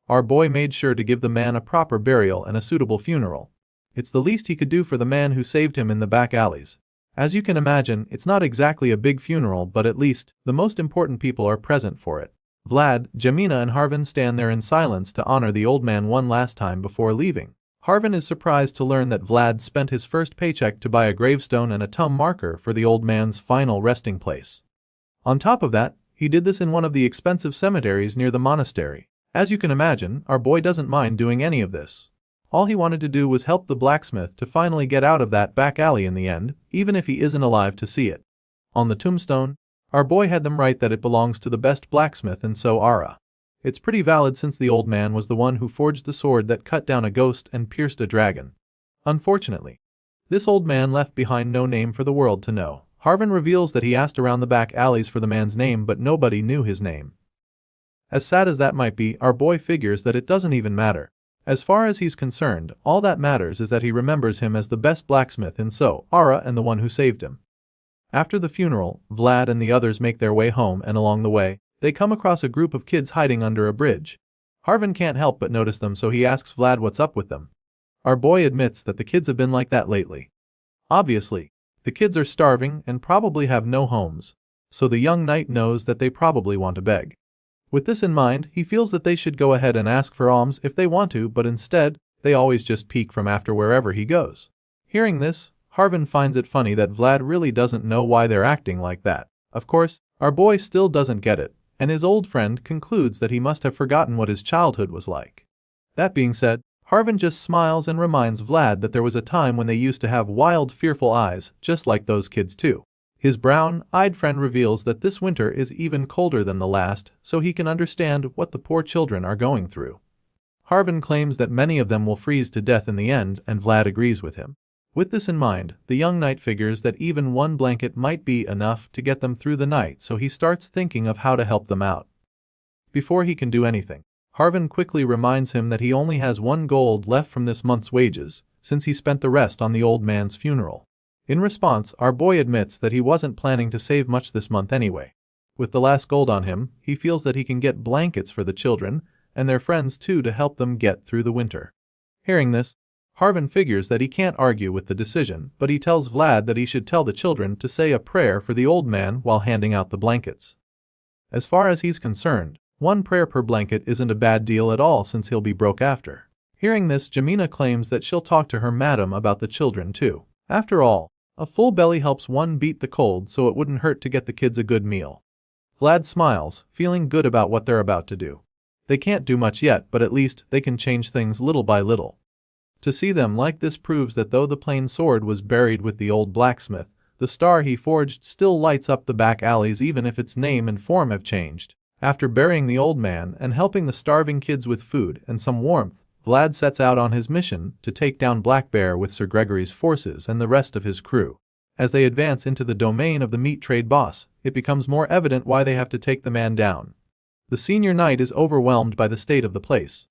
Our boy made sure to give the man a proper burial and a suitable funeral. It's the least he could do for the man who saved him in the back alleys. As you can imagine, it's not exactly a big funeral, but at least, the most important people are present for it. Vlad, Jamina and Harvin stand there in silence to honor the old man one last time before leaving. Harvin is surprised to learn that Vlad spent his first paycheck to buy a gravestone and a tomb marker for the old man's final resting place. On top of that, he did this in one of the expensive cemeteries near the monastery. As you can imagine, our boy doesn't mind doing any of this. All he wanted to do was help the blacksmith to finally get out of that back alley in the end, even if he isn't alive to see it. On the tombstone, our boy had them write that it belongs to the best blacksmith in Sara. It's pretty valid since the old man was the one who forged the sword that cut down a ghost and pierced a dragon. Unfortunately, this old man left behind no name for the world to know. Harvin reveals that he asked around the back alleys for the man's name, but nobody knew his name. As sad as that might be, our boy figures that it doesn't even matter. As far as he's concerned, all that matters is that he remembers him as the best blacksmith in Sara and the one who saved him. After the funeral, Vlad and the others make their way home, and along the way, they come across a group of kids hiding under a bridge. Harvin can't help but notice them, so he asks Vlad what's up with them. Our boy admits that the kids have been like that lately. Obviously, the kids are starving and probably have no homes, so the young knight knows that they probably want to beg. With this in mind, he feels that they should go ahead and ask for alms if they want to, but instead, they always just peek from after wherever he goes. Hearing this, Harvin finds it funny that Vlad really doesn't know why they're acting like that. Of course, our boy still doesn't get it, and his old friend concludes that he must have forgotten what his childhood was like. That being said, Harvin just smiles and reminds Vlad that there was a time when they used to have wild, fearful eyes, just like those kids too. His brown-eyed friend reveals that this winter is even colder than the last, so he can understand what the poor children are going through. Harvin claims that many of them will freeze to death in the end, and Vlad agrees with him. With this in mind, the young knight figures that even one blanket might be enough to get them through the night, so he starts thinking of how to help them out. Before he can do anything, Harvin quickly reminds him that he only has 1 gold left from this month's wages, since he spent the rest on the old man's funeral. In response, our boy admits that he wasn't planning to save much this month anyway. With the last gold on him, he feels that he can get blankets for the children, and their friends too, to help them get through the winter. Hearing this, Harvin figures that he can't argue with the decision, but he tells Vlad that he should tell the children to say a prayer for the old man while handing out the blankets. As far as he's concerned, 1 prayer per blanket isn't a bad deal at all, since he'll be broke after. Hearing this, Jamina claims that she'll talk to her madam about the children too. After all, a full belly helps one beat the cold, so it wouldn't hurt to get the kids a good meal. Vlad smiles, feeling good about what they're about to do. They can't do much yet, but at least they can change things little by little. To see them like this proves that though the plain sword was buried with the old blacksmith, the star he forged still lights up the back alleys even if its name and form have changed. After burying the old man and helping the starving kids with food and some warmth, Vlad sets out on his mission to take down Black Bear with Sir Gregory's forces and the rest of his crew. As they advance into the domain of the meat trade boss, it becomes more evident why they have to take the man down. The senior knight is overwhelmed by the state of the place.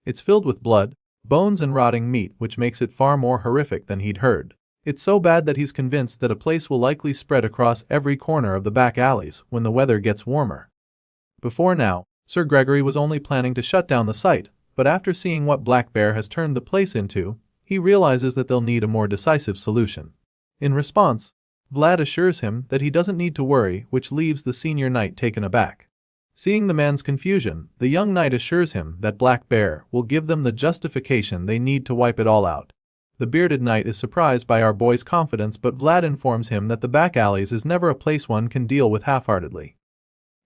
It's filled with blood, bones and rotting meat, which makes it far more horrific than he'd heard. It's so bad that he's convinced that a place will likely spread across every corner of the back alleys when the weather gets warmer. Before now, Sir Gregory was only planning to shut down the site, but after seeing what Black Bear has turned the place into, he realizes that they'll need a more decisive solution. In response, Vlad assures him that he doesn't need to worry, which leaves the senior knight taken aback. Seeing the man's confusion, the young knight assures him that Black Bear will give them the justification they need to wipe it all out. The bearded knight is surprised by our boy's confidence, but Vlad informs him that the back alleys is never a place one can deal with half-heartedly.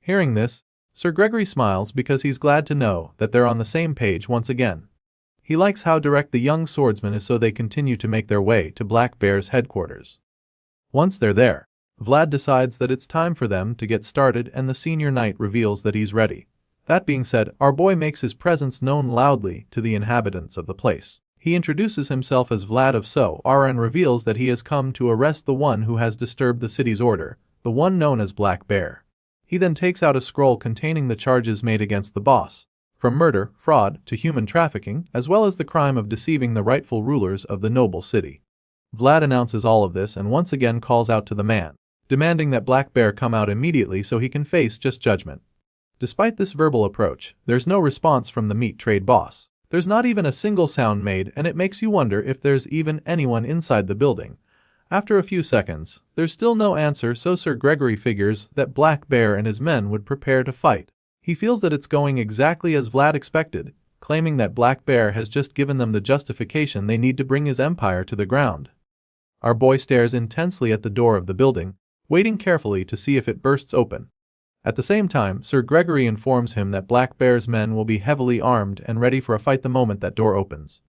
Hearing this, Sir Gregory smiles because he's glad to know that they're on the same page once again. He likes how direct the young swordsman is, so they continue to make their way to Black Bear's headquarters. Once they're there, Vlad decides that it's time for them to get started, and the senior knight reveals that he's ready. That being said, our boy makes his presence known loudly to the inhabitants of the place. He introduces himself as Vlad of Sara and reveals that he has come to arrest the one who has disturbed the city's order, the one known as Black Bear. He then takes out a scroll containing the charges made against the boss, from murder, fraud, to human trafficking, as well as the crime of deceiving the rightful rulers of the noble city. Vlad announces all of this and once again calls out to the man, demanding that Black Bear come out immediately so he can face just judgment. Despite this verbal approach, there's no response from the meat trade boss. There's not even a single sound made, and it makes you wonder if there's even anyone inside the building. After a few seconds, there's still no answer, so Sir Gregory figures that Black Bear and his men would prepare to fight. He feels that it's going exactly as Vlad expected, claiming that Black Bear has just given them the justification they need to bring his empire to the ground. Our boy stares intensely at the door of the building, waiting carefully to see if it bursts open. At the same time, Sir Gregory informs him that Black Bear's men will be heavily armed and ready for a fight the moment that door opens.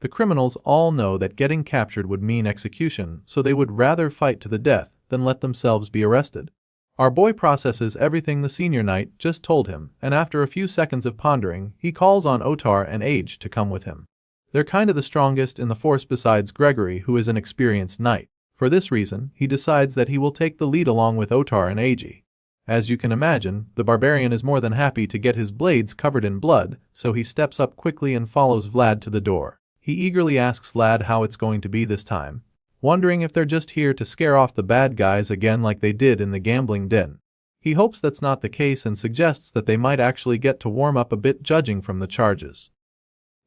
The criminals all know that getting captured would mean execution, so they would rather fight to the death than let themselves be arrested. Our boy processes everything the senior knight just told him, and after a few seconds of pondering, he calls on Otar and Age to come with him. They're kinda the strongest in the force besides Gregory, who is an experienced knight. For this reason, he decides that he will take the lead along with Otar and Age. As you can imagine, the barbarian is more than happy to get his blades covered in blood, so he steps up quickly and follows Vlad to the door. He eagerly asks Vlad how it's going to be this time, wondering if they're just here to scare off the bad guys again like they did in the gambling den. He hopes that's not the case and suggests that they might actually get to warm up a bit, judging from the charges.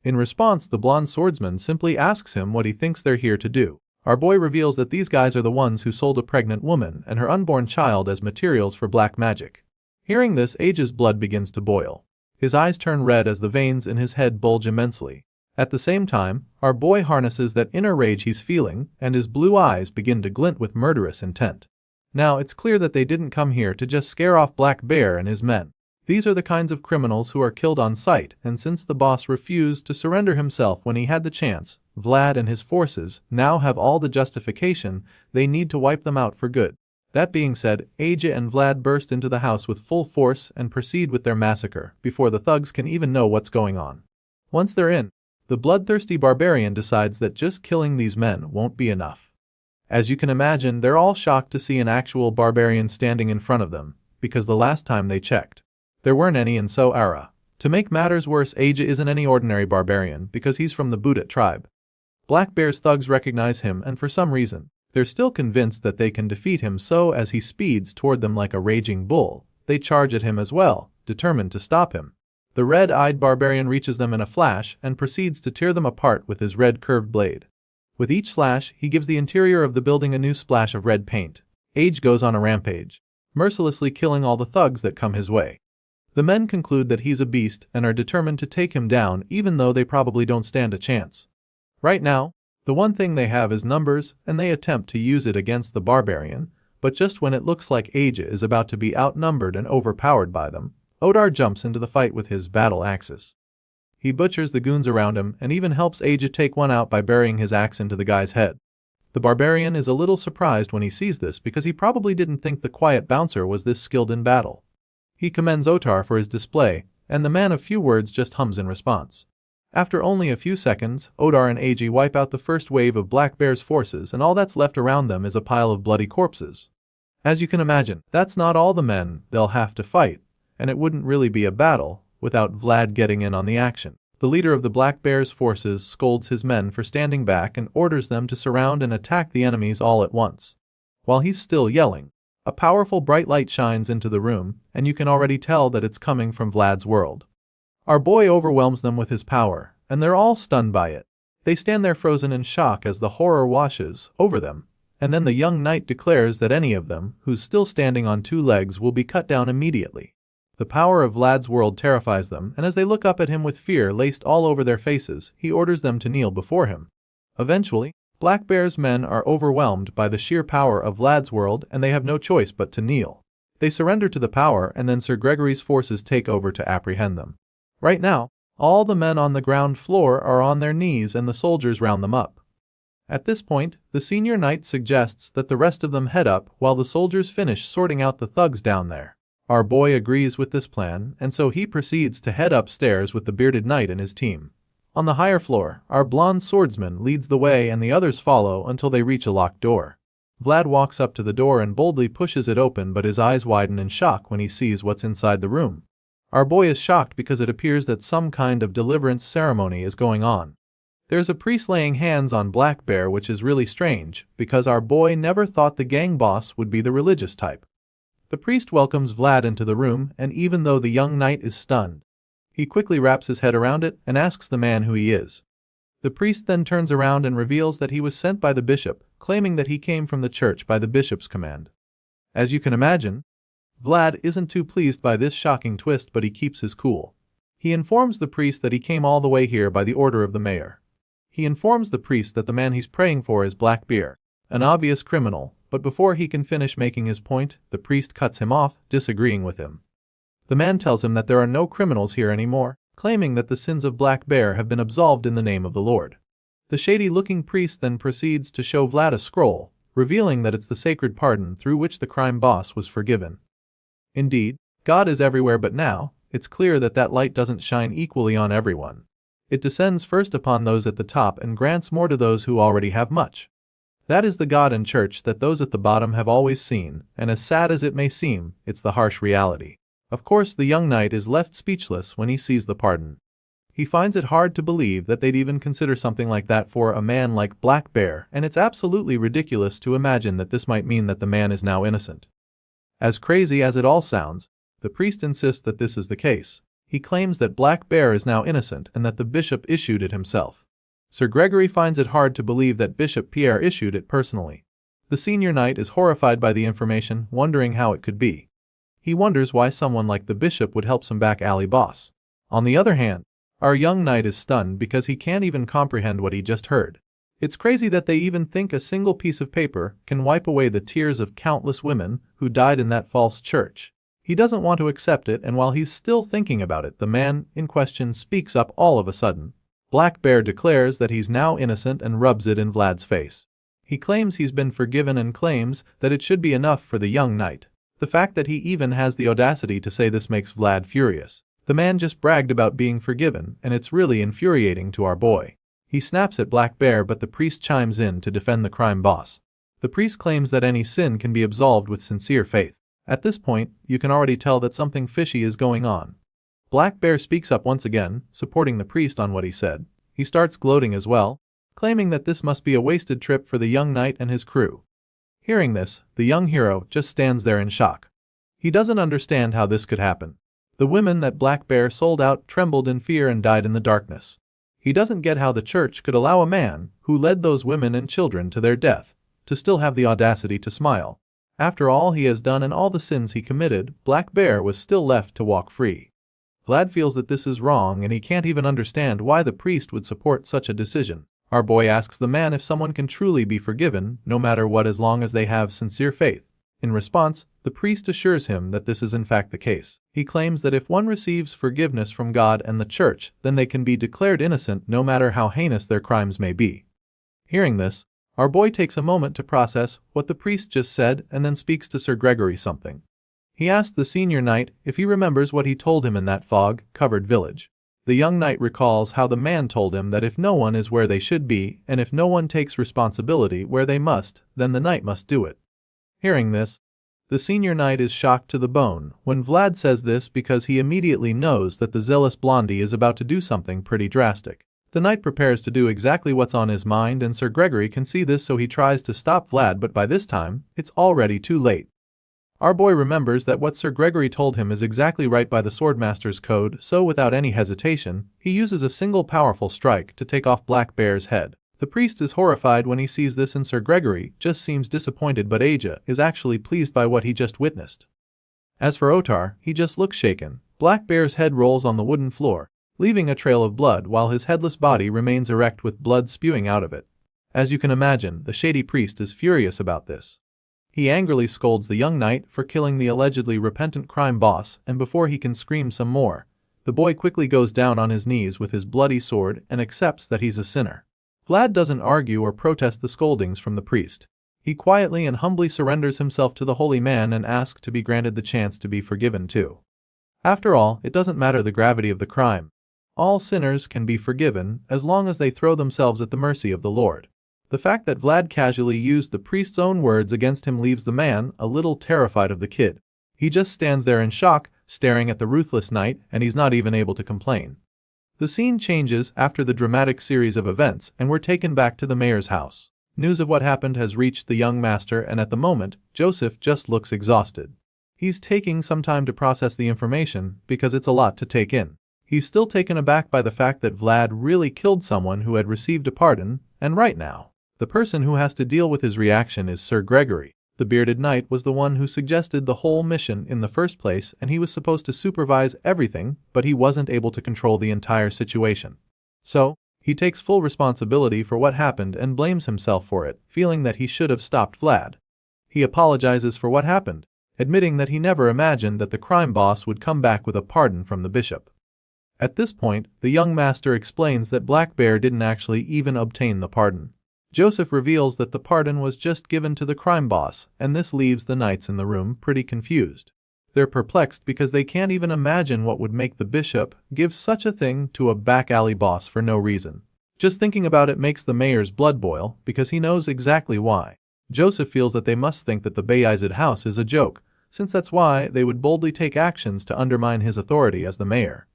In response, the blonde swordsman simply asks him what he thinks they're here to do. Our boy reveals that these guys are the ones who sold a pregnant woman and her unborn child as materials for black magic. Hearing this, Age's blood begins to boil. His eyes turn red as the veins in his head bulge immensely. At the same time, our boy harnesses that inner rage he's feeling, and his blue eyes begin to glint with murderous intent. Now it's clear that they didn't come here to just scare off Black Bear and his men. These are the kinds of criminals who are killed on sight, and since the boss refused to surrender himself when he had the chance, Vlad and his forces now have all the justification they need to wipe them out for good. That being said, Aja and Vlad burst into the house with full force and proceed with their massacre before the thugs can even know what's going on. Once they're in, the bloodthirsty barbarian decides that just killing these men won't be enough. As you can imagine, they're all shocked to see an actual barbarian standing in front of them, because the last time they checked, there weren't any in Sara. To make matters worse, Aja isn't any ordinary barbarian because he's from the Budat tribe. Black Bear's thugs recognize him, and for some reason, they're still convinced that they can defeat him, so as he speeds toward them like a raging bull, they charge at him as well, determined to stop him. The red-eyed barbarian reaches them in a flash and proceeds to tear them apart with his red curved blade. With each slash, he gives the interior of the building a new splash of red paint. Age goes on a rampage, mercilessly killing all the thugs that come his way. The men conclude that he's a beast and are determined to take him down, even though they probably don't stand a chance. Right now, the one thing they have is numbers, and they attempt to use it against the barbarian, but just when it looks like Aja is about to be outnumbered and overpowered by them, Odar jumps into the fight with his battle axes. He butchers the goons around him and even helps Aja take one out by burying his axe into the guy's head. The barbarian is a little surprised when he sees this because he probably didn't think the quiet bouncer was this skilled in battle. He commends Otar for his display, and the man of few words just hums in response. After only a few seconds, Odar and Ag wipe out the first wave of Black Bear's forces, and all that's left around them is a pile of bloody corpses. As you can imagine, that's not all the men they'll have to fight, and it wouldn't really be a battle without Vlad getting in on the action. The leader of the Black Bear's forces scolds his men for standing back and orders them to surround and attack the enemies all at once. While he's still yelling, a powerful bright light shines into the room, and you can already tell that it's coming from Vlad's world. Our boy overwhelms them with his power, and they're all stunned by it. They stand there frozen in shock as the horror washes over them, and then the young knight declares that any of them who's still standing on two legs will be cut down immediately. The power of Vlad's world terrifies them, and as they look up at him with fear laced all over their faces, he orders them to kneel before him. Eventually, Black Bear's men are overwhelmed by the sheer power of Vlad's world, and they have no choice but to kneel. They surrender to the power, and then Sir Gregory's forces take over to apprehend them. Right now, all the men on the ground floor are on their knees and the soldiers round them up. At this point, the senior knight suggests that the rest of them head up while the soldiers finish sorting out the thugs down there. Our boy agrees with this plan, and so he proceeds to head upstairs with the bearded knight and his team. On the higher floor, our blonde swordsman leads the way and the others follow until they reach a locked door. Vlad walks up to the door and boldly pushes it open, but his eyes widen in shock when he sees what's inside the room. Our boy is shocked because it appears that some kind of deliverance ceremony is going on. There's a priest laying hands on Black Bear, which is really strange because our boy never thought the gang boss would be the religious type. The priest welcomes Vlad into the room, and even though the young knight is stunned, he quickly wraps his head around it and asks the man who he is. The priest then turns around and reveals that he was sent by the bishop, claiming that he came from the church by the bishop's command. As you can imagine, Vlad isn't too pleased by this shocking twist, but he keeps his cool. He informs the priest that he came all the way here by the order of the mayor. He informs the priest that the man he's praying for is Black Bear, an obvious criminal, but before he can finish making his point, the priest cuts him off, disagreeing with him. The man tells him that there are no criminals here anymore, claiming that the sins of Black Bear have been absolved in the name of the Lord. The shady-looking priest then proceeds to show Vlad a scroll, revealing that it's the sacred pardon through which the crime boss was forgiven. Indeed, God is everywhere, but now, it's clear that that light doesn't shine equally on everyone. It descends first upon those at the top and grants more to those who already have much. That is the God and church that those at the bottom have always seen, and as sad as it may seem, it's the harsh reality. Of course, the young knight is left speechless when he sees the pardon. He finds it hard to believe that they'd even consider something like that for a man like Black Bear, and it's absolutely ridiculous to imagine that this might mean that the man is now innocent. As crazy as it all sounds, the priest insists that this is the case. He claims that Black Bear is now innocent and that the bishop issued it himself. Sir Gregory finds it hard to believe that Bishop Pierre issued it personally. The senior knight is horrified by the information, wondering how it could be. He wonders why someone like the bishop would help some back alley boss. On the other hand, our young knight is stunned because he can't even comprehend what he just heard. It's crazy that they even think a single piece of paper can wipe away the tears of countless women who died in that false church. He doesn't want to accept it, and while he's still thinking about it, the man in question speaks up all of a sudden. Black Bear declares that he's now innocent and rubs it in Vlad's face. He claims he's been forgiven and claims that it should be enough for the young knight. The fact that he even has the audacity to say this makes Vlad furious. The man just bragged about being forgiven, and it's really infuriating to our boy. He snaps at Black Bear, but the priest chimes in to defend the crime boss. The priest claims that any sin can be absolved with sincere faith. At this point, you can already tell that something fishy is going on. Black Bear speaks up once again, supporting the priest on what he said. He starts gloating as well, claiming that this must be a wasted trip for the young knight and his crew. Hearing this, the young hero just stands there in shock. He doesn't understand how this could happen. The women that Black Bear sold out trembled in fear and died in the darkness. He doesn't get how the church could allow a man who led those women and children to their death to still have the audacity to smile. After all he has done and all the sins he committed, Black Bear was still left to walk free. Vlad feels that this is wrong, and he can't even understand why the priest would support such a decision. Our boy asks the man if someone can truly be forgiven, no matter what, as long as they have sincere faith. In response, the priest assures him that this is in fact the case. He claims that if one receives forgiveness from God and the church, then they can be declared innocent no matter how heinous their crimes may be. Hearing this, our boy takes a moment to process what the priest just said and then speaks to Sir Gregory something. He asks the senior knight if he remembers what he told him in that fog-covered village. The young knight recalls how the man told him that if no one is where they should be, and if no one takes responsibility where they must, then the knight must do it. Hearing this, the senior knight is shocked to the bone when Vlad says this because he immediately knows that the zealous blondie is about to do something pretty drastic. The knight prepares to do exactly what's on his mind, and Sir Gregory can see this, so he tries to stop Vlad, but by this time, it's already too late. Our boy remembers that what Sir Gregory told him is exactly right by the Swordmaster's code, so without any hesitation, he uses a single powerful strike to take off Black Bear's head. The priest is horrified when he sees this, and Sir Gregory just seems disappointed, but Aja is actually pleased by what he just witnessed. As for Otar, he just looks shaken. Black Bear's head rolls on the wooden floor, leaving a trail of blood while his headless body remains erect with blood spewing out of it. As you can imagine, the shady priest is furious about this. He angrily scolds the young knight for killing the allegedly repentant crime boss, and before he can scream some more, the boy quickly goes down on his knees with his bloody sword and accepts that he's a sinner. Vlad doesn't argue or protest the scoldings from the priest. He quietly and humbly surrenders himself to the holy man and asks to be granted the chance to be forgiven too. After all, it doesn't matter the gravity of the crime. All sinners can be forgiven as long as they throw themselves at the mercy of the Lord. The fact that Vlad casually used the priest's own words against him leaves the man a little terrified of the kid. He just stands there in shock, staring at the ruthless knight, and he's not even able to complain. The scene changes after the dramatic series of events, and we're taken back to the mayor's house. News of what happened has reached the young master, and at the moment, Joseph just looks exhausted. He's taking some time to process the information because it's a lot to take in. He's still taken aback by the fact that Vlad really killed someone who had received a pardon, and right now, the person who has to deal with his reaction is Sir Gregory. The bearded knight was the one who suggested the whole mission in the first place, and he was supposed to supervise everything, but he wasn't able to control the entire situation. So, he takes full responsibility for what happened and blames himself for it, feeling that he should have stopped Vlad. He apologizes for what happened, admitting that he never imagined that the crime boss would come back with a pardon from the bishop. At this point, the young master explains that Black Bear didn't actually even obtain the pardon. Joseph reveals that the pardon was just given to the crime boss, and this leaves the knights in the room pretty confused. They're perplexed because they can't even imagine what would make the bishop give such a thing to a back alley boss for no reason. Just thinking about it makes the mayor's blood boil because he knows exactly why. Joseph feels that they must think that the Bayezid house is a joke, since that's why they would boldly take actions to undermine his authority as the mayor.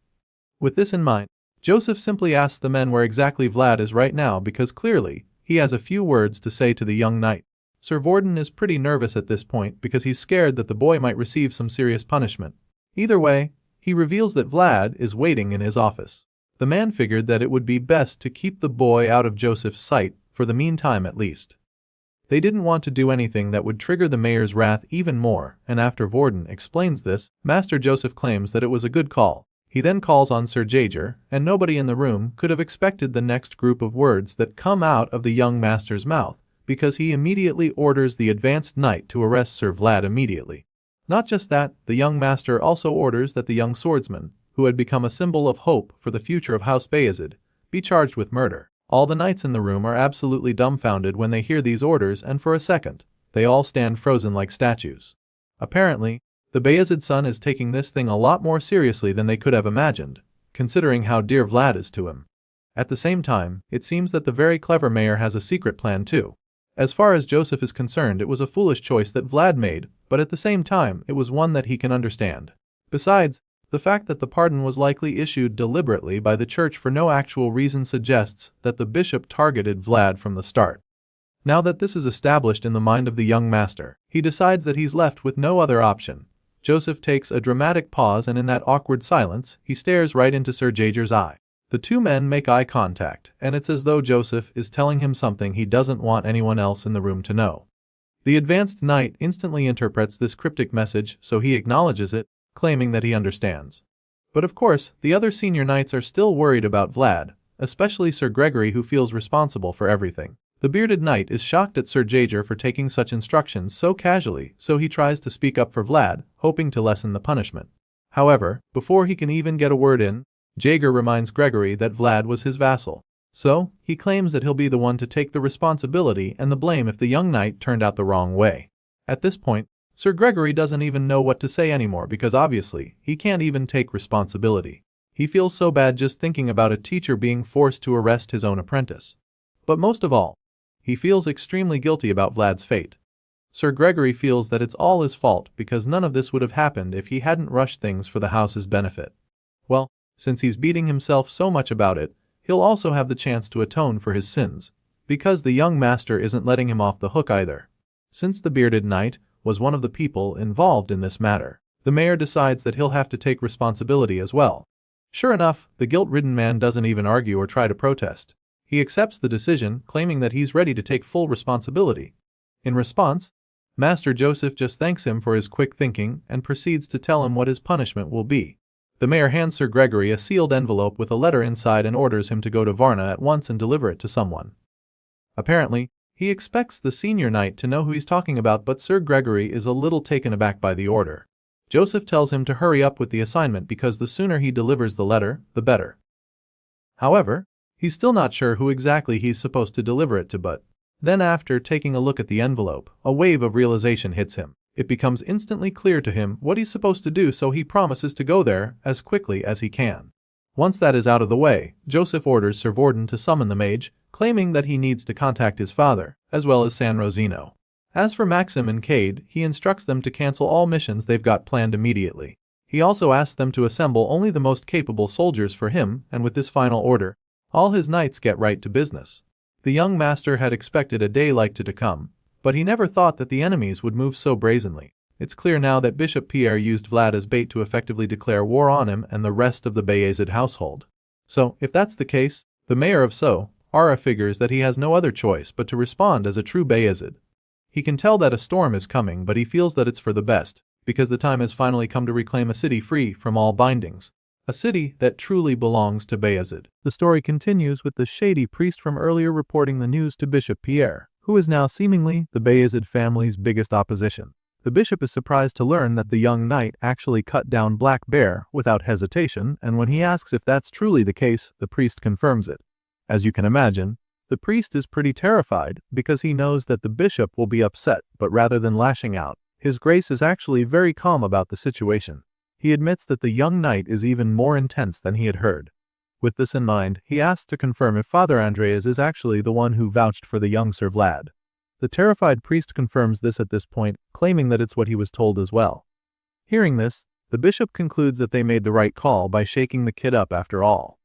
With this in mind, Joseph simply asks the men where exactly Vlad is right now because clearly, he has a few words to say to the young knight. Sir Vorden is pretty nervous at this point because he's scared that the boy might receive some serious punishment. Either way, he reveals that Vlad is waiting in his office. The man figured that it would be best to keep the boy out of Joseph's sight, for the meantime at least. They didn't want to do anything that would trigger the mayor's wrath even more, and after Vorden explains this, Master Joseph claims that it was a good call. He then calls on Sir Jaeger, and nobody in the room could have expected the next group of words that come out of the young master's mouth, because he immediately orders the advanced knight to arrest Sir Vlad immediately. Not just that, the young master also orders that the young swordsman, who had become a symbol of hope for the future of House Bayezid, be charged with murder. All the knights in the room are absolutely dumbfounded when they hear these orders, and for a second, they all stand frozen like statues. Apparently, the Bayezid son is taking this thing a lot more seriously than they could have imagined, considering how dear Vlad is to him. At the same time, it seems that the very clever mayor has a secret plan too. As far as Joseph is concerned, it was a foolish choice that Vlad made, but at the same time, it was one that he can understand. Besides, the fact that the pardon was likely issued deliberately by the church for no actual reason suggests that the bishop targeted Vlad from the start. Now that this is established in the mind of the young master, he decides that he's left with no other option. Joseph takes a dramatic pause, and in that awkward silence, he stares right into Sir Jaeger's eye. The two men make eye contact, and it's as though Joseph is telling him something he doesn't want anyone else in the room to know. The advanced knight instantly interprets this cryptic message, so he acknowledges it, claiming that he understands. But of course, the other senior knights are still worried about Vlad, especially Sir Gregory, who feels responsible for everything. The bearded knight is shocked at Sir Jaeger for taking such instructions so casually, so he tries to speak up for Vlad, hoping to lessen the punishment. However, before he can even get a word in, Jaeger reminds Gregory that Vlad was his vassal. So, he claims that he'll be the one to take the responsibility and the blame if the young knight turned out the wrong way. At this point, Sir Gregory doesn't even know what to say anymore because obviously, he can't even take responsibility. He feels so bad just thinking about a teacher being forced to arrest his own apprentice. But most of all, he feels extremely guilty about Vlad's fate. Sir Gregory feels that it's all his fault because none of this would have happened if he hadn't rushed things for the house's benefit. Well, since he's beating himself so much about it, he'll also have the chance to atone for his sins, because the young master isn't letting him off the hook either. Since the bearded knight was one of the people involved in this matter, the mayor decides that he'll have to take responsibility as well. Sure enough, the guilt-ridden man doesn't even argue or try to protest. He accepts the decision, claiming that he's ready to take full responsibility. In response, Master Joseph just thanks him for his quick thinking and proceeds to tell him what his punishment will be. The mayor hands Sir Gregory a sealed envelope with a letter inside and orders him to go to Varna at once and deliver it to someone. Apparently, he expects the senior knight to know who he's talking about, but Sir Gregory is a little taken aback by the order. Joseph tells him to hurry up with the assignment because the sooner he delivers the letter, the better. However, he's still not sure who exactly he's supposed to deliver it to, but then after taking a look at the envelope, a wave of realization hits him. It becomes instantly clear to him what he's supposed to do, so he promises to go there as quickly as he can. Once that is out of the way, Joseph orders Sir Vorden to summon the mage, claiming that he needs to contact his father, as well as San Rosino. As for Maxim and Cade, he instructs them to cancel all missions they've got planned immediately. He also asks them to assemble only the most capable soldiers for him, and with this final order, all his knights get right to business. The young master had expected a day like to come, but he never thought that the enemies would move so brazenly. It's clear now that Bishop Pierre used Vlad as bait to effectively declare war on him and the rest of the Bayezid household. So, if that's the case, the mayor of Sara figures that he has no other choice but to respond as a true Bayezid. He can tell that a storm is coming, but he feels that it's for the best, because the time has finally come to reclaim a city free from all bindings. A city that truly belongs to Bayezid. The story continues with the shady priest from earlier reporting the news to Bishop Pierre, who is now seemingly the Bayezid family's biggest opposition. The bishop is surprised to learn that the young knight actually cut down Black Bear without hesitation, and when he asks if that's truly the case, the priest confirms it. As you can imagine, the priest is pretty terrified because he knows that the bishop will be upset, but rather than lashing out, His Grace is actually very calm about the situation. He admits that the young knight is even more intense than he had heard. With this in mind, he asks to confirm if Father Andreas is actually the one who vouched for the young Sir Vlad. The terrified priest confirms this at this point, claiming that it's what he was told as well. Hearing this, the bishop concludes that they made the right call by shaking the kid up after all.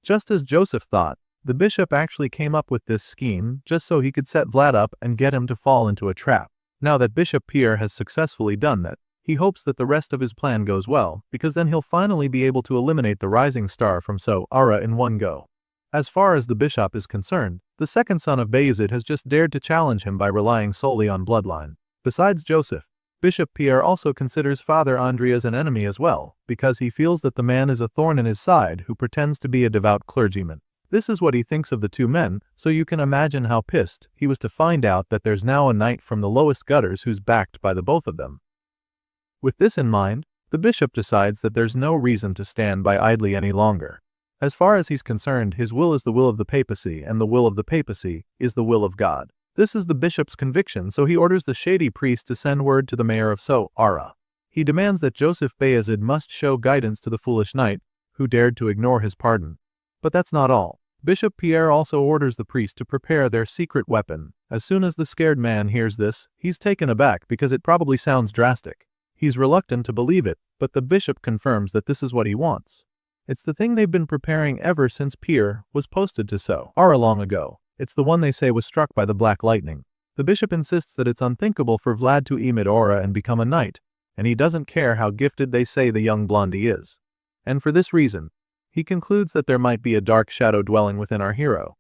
Just as Joseph thought, the bishop actually came up with this scheme just so he could set Vlad up and get him to fall into a trap. Now that Bishop Pierre has successfully done that, he hopes that the rest of his plan goes well, because then he'll finally be able to eliminate the rising star from Sara in one go. As far as the bishop is concerned, the second son of Bayezid has just dared to challenge him by relying solely on bloodline. Besides Joseph, Bishop Pierre also considers Father Andreas an enemy as well, because he feels that the man is a thorn in his side who pretends to be a devout clergyman. This is what he thinks of the two men, so you can imagine how pissed he was to find out that there's now a knight from the lowest gutters who's backed by the both of them. With this in mind, the bishop decides that there's no reason to stand by idly any longer. As far as he's concerned, his will is the will of the papacy, and the will of the papacy is the will of God. This is the bishop's conviction, so he orders the shady priest to send word to the mayor of Sara. He demands that Joseph Bayezid must show guidance to the foolish knight, who dared to ignore his pardon. But that's not all. Bishop Pierre also orders the priest to prepare their secret weapon. As soon as the scared man hears this, he's taken aback because it probably sounds drastic. He's reluctant to believe it, but the bishop confirms that this is what he wants. It's the thing they've been preparing ever since Pierre was posted to Sara long ago. It's the one they say was struck by the black lightning. The bishop insists that it's unthinkable for Vlad to emit aura and become a knight, and he doesn't care how gifted they say the young blondie is. And for this reason, he concludes that there might be a dark shadow dwelling within our hero.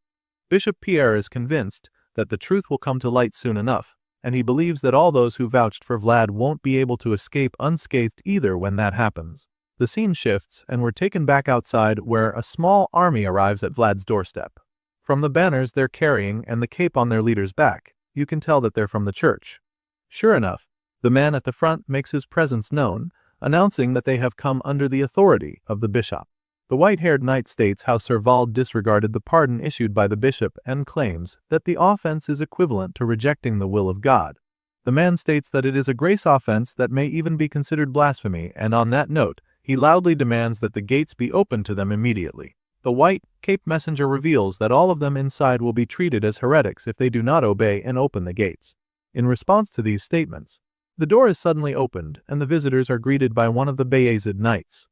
Bishop Pierre is convinced that the truth will come to light soon enough, and he believes that all those who vouched for Vlad won't be able to escape unscathed either when that happens. The scene shifts, and we're taken back outside where a small army arrives at Vlad's doorstep. From the banners they're carrying and the cape on their leader's back, you can tell that they're from the church. Sure enough, the man at the front makes his presence known, announcing that they have come under the authority of the bishop. The white-haired knight states how Sir Vald disregarded the pardon issued by the bishop and claims that the offense is equivalent to rejecting the will of God. The man states that it is a grace offense that may even be considered blasphemy, and on that note, He loudly demands that the gates be opened to them immediately. The white-caped messenger reveals that all of them inside will be treated as heretics if they do not obey and open the gates. In response to these statements, the door is suddenly opened and the visitors are greeted by one of the Bayezid knights.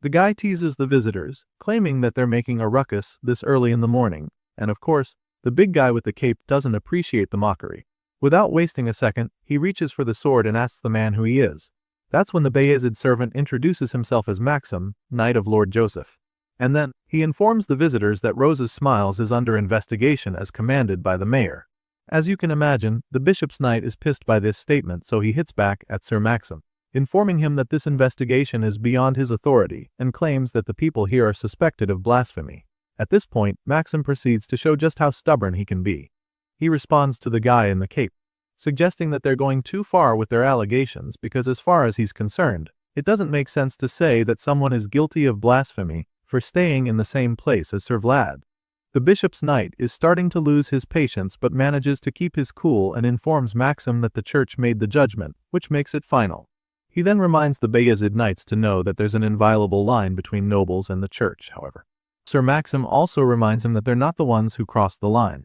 The guy teases the visitors, claiming that they're making a ruckus this early in the morning, and of course, the big guy with the cape doesn't appreciate the mockery. Without wasting a second, he reaches for the sword and asks the man who he is. That's when the Bayezid servant introduces himself as Maxim, Knight of Lord Joseph. And then, he informs the visitors that Rose's Smiles is under investigation as commanded by the mayor. As you can imagine, the bishop's knight is pissed by this statement, so he hits back at Sir Maxim, informing him that this investigation is beyond his authority and claims that the people here are suspected of blasphemy. At this point, Maxim proceeds to show just how stubborn he can be. He responds to the guy in the cape, suggesting that they're going too far with their allegations because as far as he's concerned, it doesn't make sense to say that someone is guilty of blasphemy for staying in the same place as Sir Vlad. The bishop's knight is starting to lose his patience but manages to keep his cool and informs Maxim that the church made the judgment, which makes it final. He then reminds the Bayezid knights to know that there's an inviolable line between nobles and the church, however. Sir Maxim also reminds him that they're not the ones who crossed the line.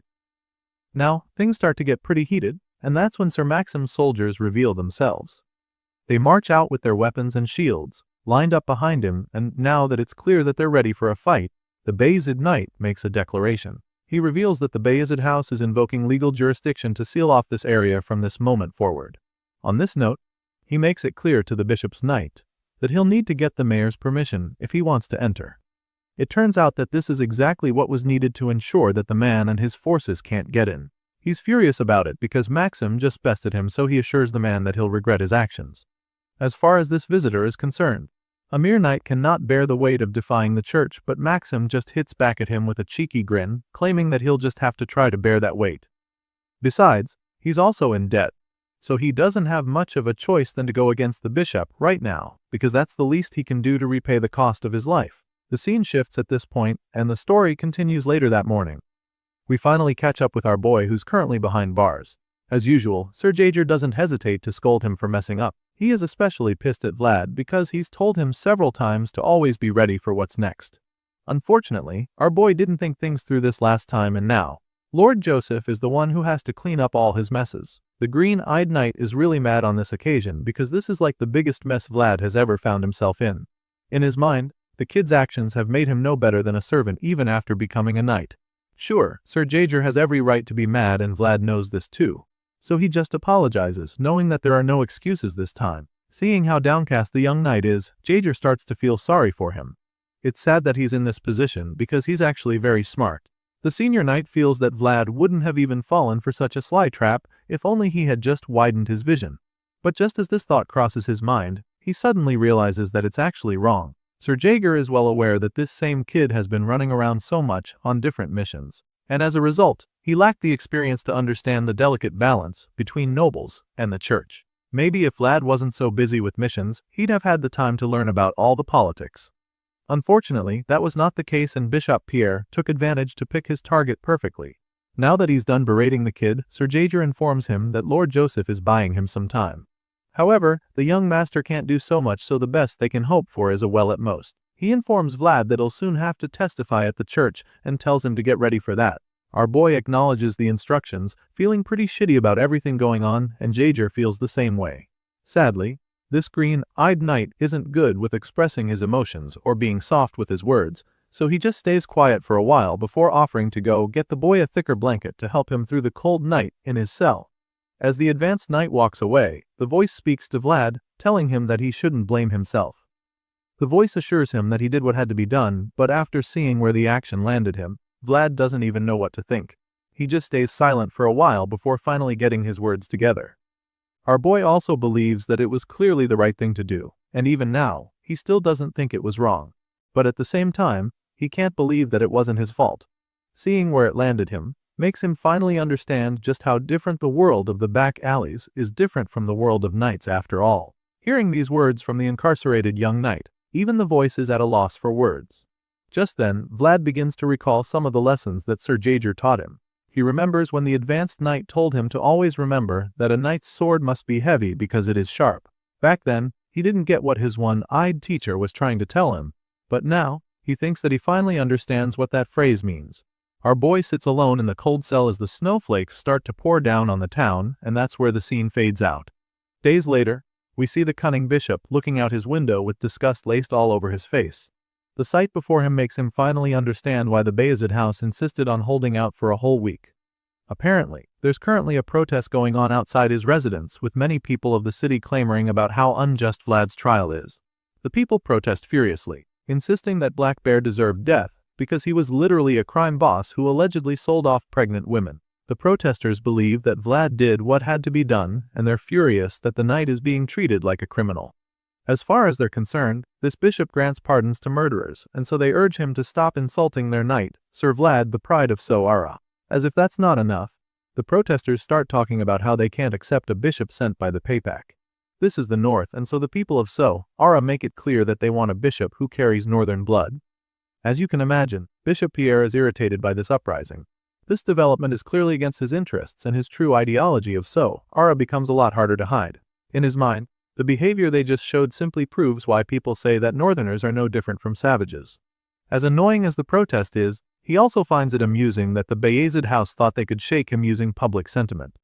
Now, things start to get pretty heated, and that's when Sir Maxim's soldiers reveal themselves. They march out with their weapons and shields, lined up behind him, and now that it's clear that they're ready for a fight, the Bayezid knight makes a declaration. He reveals that the Bayezid house is invoking legal jurisdiction to seal off this area from this moment forward. On this note, he makes it clear to the bishop's knight that he'll need to get the mayor's permission if he wants to enter. It turns out that this is exactly what was needed to ensure that the man and his forces can't get in. He's furious about it because Maxim just bested him, so he assures the man that he'll regret his actions. As far as this visitor is concerned, a mere knight cannot bear the weight of defying the church, but Maxim just hits back at him with a cheeky grin, claiming that he'll just have to try to bear that weight. Besides, he's also in debt, so he doesn't have much of a choice than to go against the bishop right now, because that's the least he can do to repay the cost of his life. The scene shifts at this point, and the story continues later that morning. We finally catch up with our boy who's currently behind bars. As usual, Sir Jaeger doesn't hesitate to scold him for messing up. He is especially pissed at Vlad because he's told him several times to always be ready for what's next. Unfortunately, our boy didn't think things through this last time, and now Lord Joseph is the one who has to clean up all his messes. The green-eyed knight is really mad on this occasion because this is like the biggest mess Vlad has ever found himself in. In his mind, the kid's actions have made him no better than a servant even after becoming a knight. Sure, Sir Jaeger has every right to be mad and Vlad knows this too. So he just apologizes, knowing that there are no excuses this time. Seeing how downcast the young knight is, Jaeger starts to feel sorry for him. It's sad that he's in this position because he's actually very smart. The senior knight feels that Vlad wouldn't have even fallen for such a sly trap if only he had just widened his vision. But just as this thought crosses his mind, he suddenly realizes that it's actually wrong. Sir Jaeger is well aware that this same kid has been running around so much on different missions, and as a result, he lacked the experience to understand the delicate balance between nobles and the church. Maybe if Vlad wasn't so busy with missions, he'd have had the time to learn about all the politics. Unfortunately, that was not the case, and Bishop Pierre took advantage to pick his target perfectly. Now that he's done berating the kid, Sir Jaeger informs him that Lord Joseph is buying him some time. However, the young master can't do so much, so the best they can hope for is a well at most. He informs Vlad that he'll soon have to testify at the church and tells him to get ready for that. Our boy acknowledges the instructions, feeling pretty shitty about everything going on, and Jaeger feels the same way. Sadly, this green-eyed knight isn't good with expressing his emotions or being soft with his words, so he just stays quiet for a while before offering to go get the boy a thicker blanket to help him through the cold night in his cell. As the advanced knight walks away, the voice speaks to Vlad, telling him that he shouldn't blame himself. The voice assures him that he did what had to be done, but after seeing where the action landed him, Vlad doesn't even know what to think. He just stays silent for a while before finally getting his words together. Our boy also believes that it was clearly the right thing to do, and even now, he still doesn't think it was wrong. But at the same time, he can't believe that it wasn't his fault. Seeing where it landed him makes him finally understand just how different the world of the back alleys is different from the world of knights after all. Hearing these words from the incarcerated young knight, even the voice is at a loss for words. Just then, Vlad begins to recall some of the lessons that Sir Jaeger taught him. He remembers when the advanced knight told him to always remember that a knight's sword must be heavy because it is sharp. Back then, He didn't get what his one-eyed teacher was trying to tell him, but now, he thinks that he finally understands what that phrase means. Our boy sits alone in the cold cell as the snowflakes start to pour down on the town, and that's where the scene fades out. Days later, we see the cunning bishop looking out his window with disgust laced all over his face. The sight before him makes him finally understand why the Bayezid house insisted on holding out for a whole week. Apparently, there's currently a protest going on outside his residence, with many people of the city clamoring about how unjust Vlad's trial is. The people protest furiously, insisting that Black Bear deserved death because he was literally a crime boss who allegedly sold off pregnant women. The protesters believe that Vlad did what had to be done, and they're furious that the knight is being treated like a criminal. As far as they're concerned, this bishop grants pardons to murderers, and so they urge him to stop insulting their knight, Sir Vlad, the pride of Sara. As if that's not enough, the protesters start talking about how they can't accept a bishop sent by the paypack. This is the north, and so the people of Sara make it clear that they want a bishop who carries northern blood. As you can imagine, Bishop Pierre is irritated by this uprising. This development is clearly against his interests, and his true ideology of Sara becomes a lot harder to hide. In his mind, the behavior they just showed simply proves why people say that northerners are no different from savages. As annoying as the protest is, he also finds it amusing that the Bayezid house thought they could shake him using public sentiment.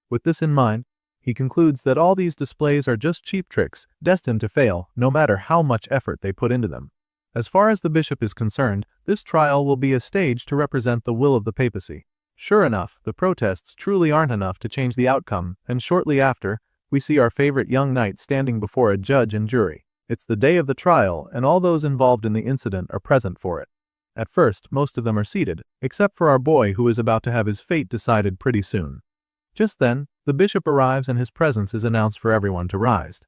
With this in mind, he concludes that all these displays are just cheap tricks, destined to fail, no matter how much effort they put into them. As far as the bishop is concerned, this trial will be a stage to represent the will of the papacy. Sure enough, the protests truly aren't enough to change the outcome, and shortly after, we see our favorite young knight standing before a judge and jury. It's the day of the trial, and all those involved in the incident are present for it. At first, most of them are seated, except for our boy who is about to have his fate decided pretty soon. Just then, the bishop arrives and his presence is announced for everyone to rise.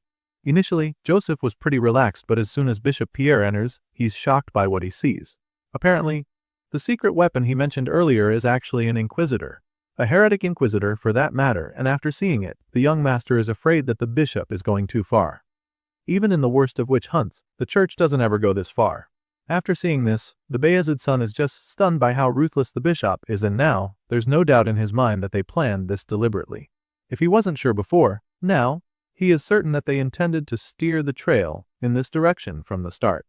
Initially, Joseph was pretty relaxed, but as soon as Bishop Pierre enters, he's shocked by what he sees. Apparently, the secret weapon he mentioned earlier is actually an inquisitor. A heretic inquisitor for that matter, and after seeing it, the young master is afraid that the bishop is going too far. Even in the worst of witch hunts, the church doesn't ever go this far. After seeing this, the Bayezid son is just stunned by how ruthless the bishop is, and now, there's no doubt in his mind that they planned this deliberately. If he wasn't sure before, now, he is certain that they intended to steer the trail in this direction from the start.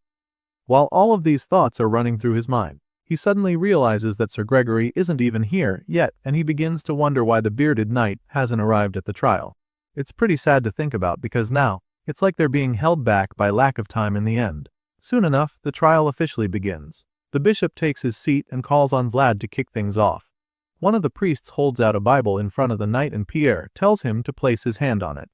While all of these thoughts are running through his mind, he suddenly realizes that Sir Gregory isn't even here yet, and he begins to wonder why the bearded knight hasn't arrived at the trial. It's pretty sad to think about because now, it's like they're being held back by lack of time in the end. Soon enough, the trial officially begins. The bishop takes his seat and calls on Vlad to kick things off. One of the priests holds out a Bible in front of the knight and Pierre tells him to place his hand on it.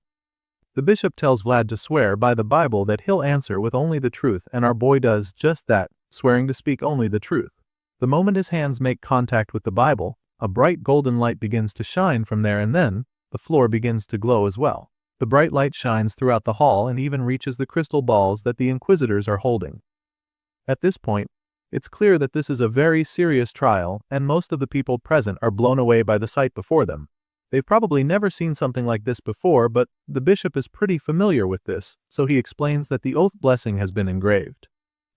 The bishop tells Vlad to swear by the Bible that he'll answer with only the truth, and our boy does just that, swearing to speak only the truth. The moment his hands make contact with the Bible, a bright golden light begins to shine from there, and then, the floor begins to glow as well. The bright light shines throughout the hall and even reaches the crystal balls that the inquisitors are holding. At this point, it's clear that this is a very serious trial, and most of the people present are blown away by the sight before them. They've probably never seen something like this before, but the bishop is pretty familiar with this, so he explains that the oath blessing has been engraved.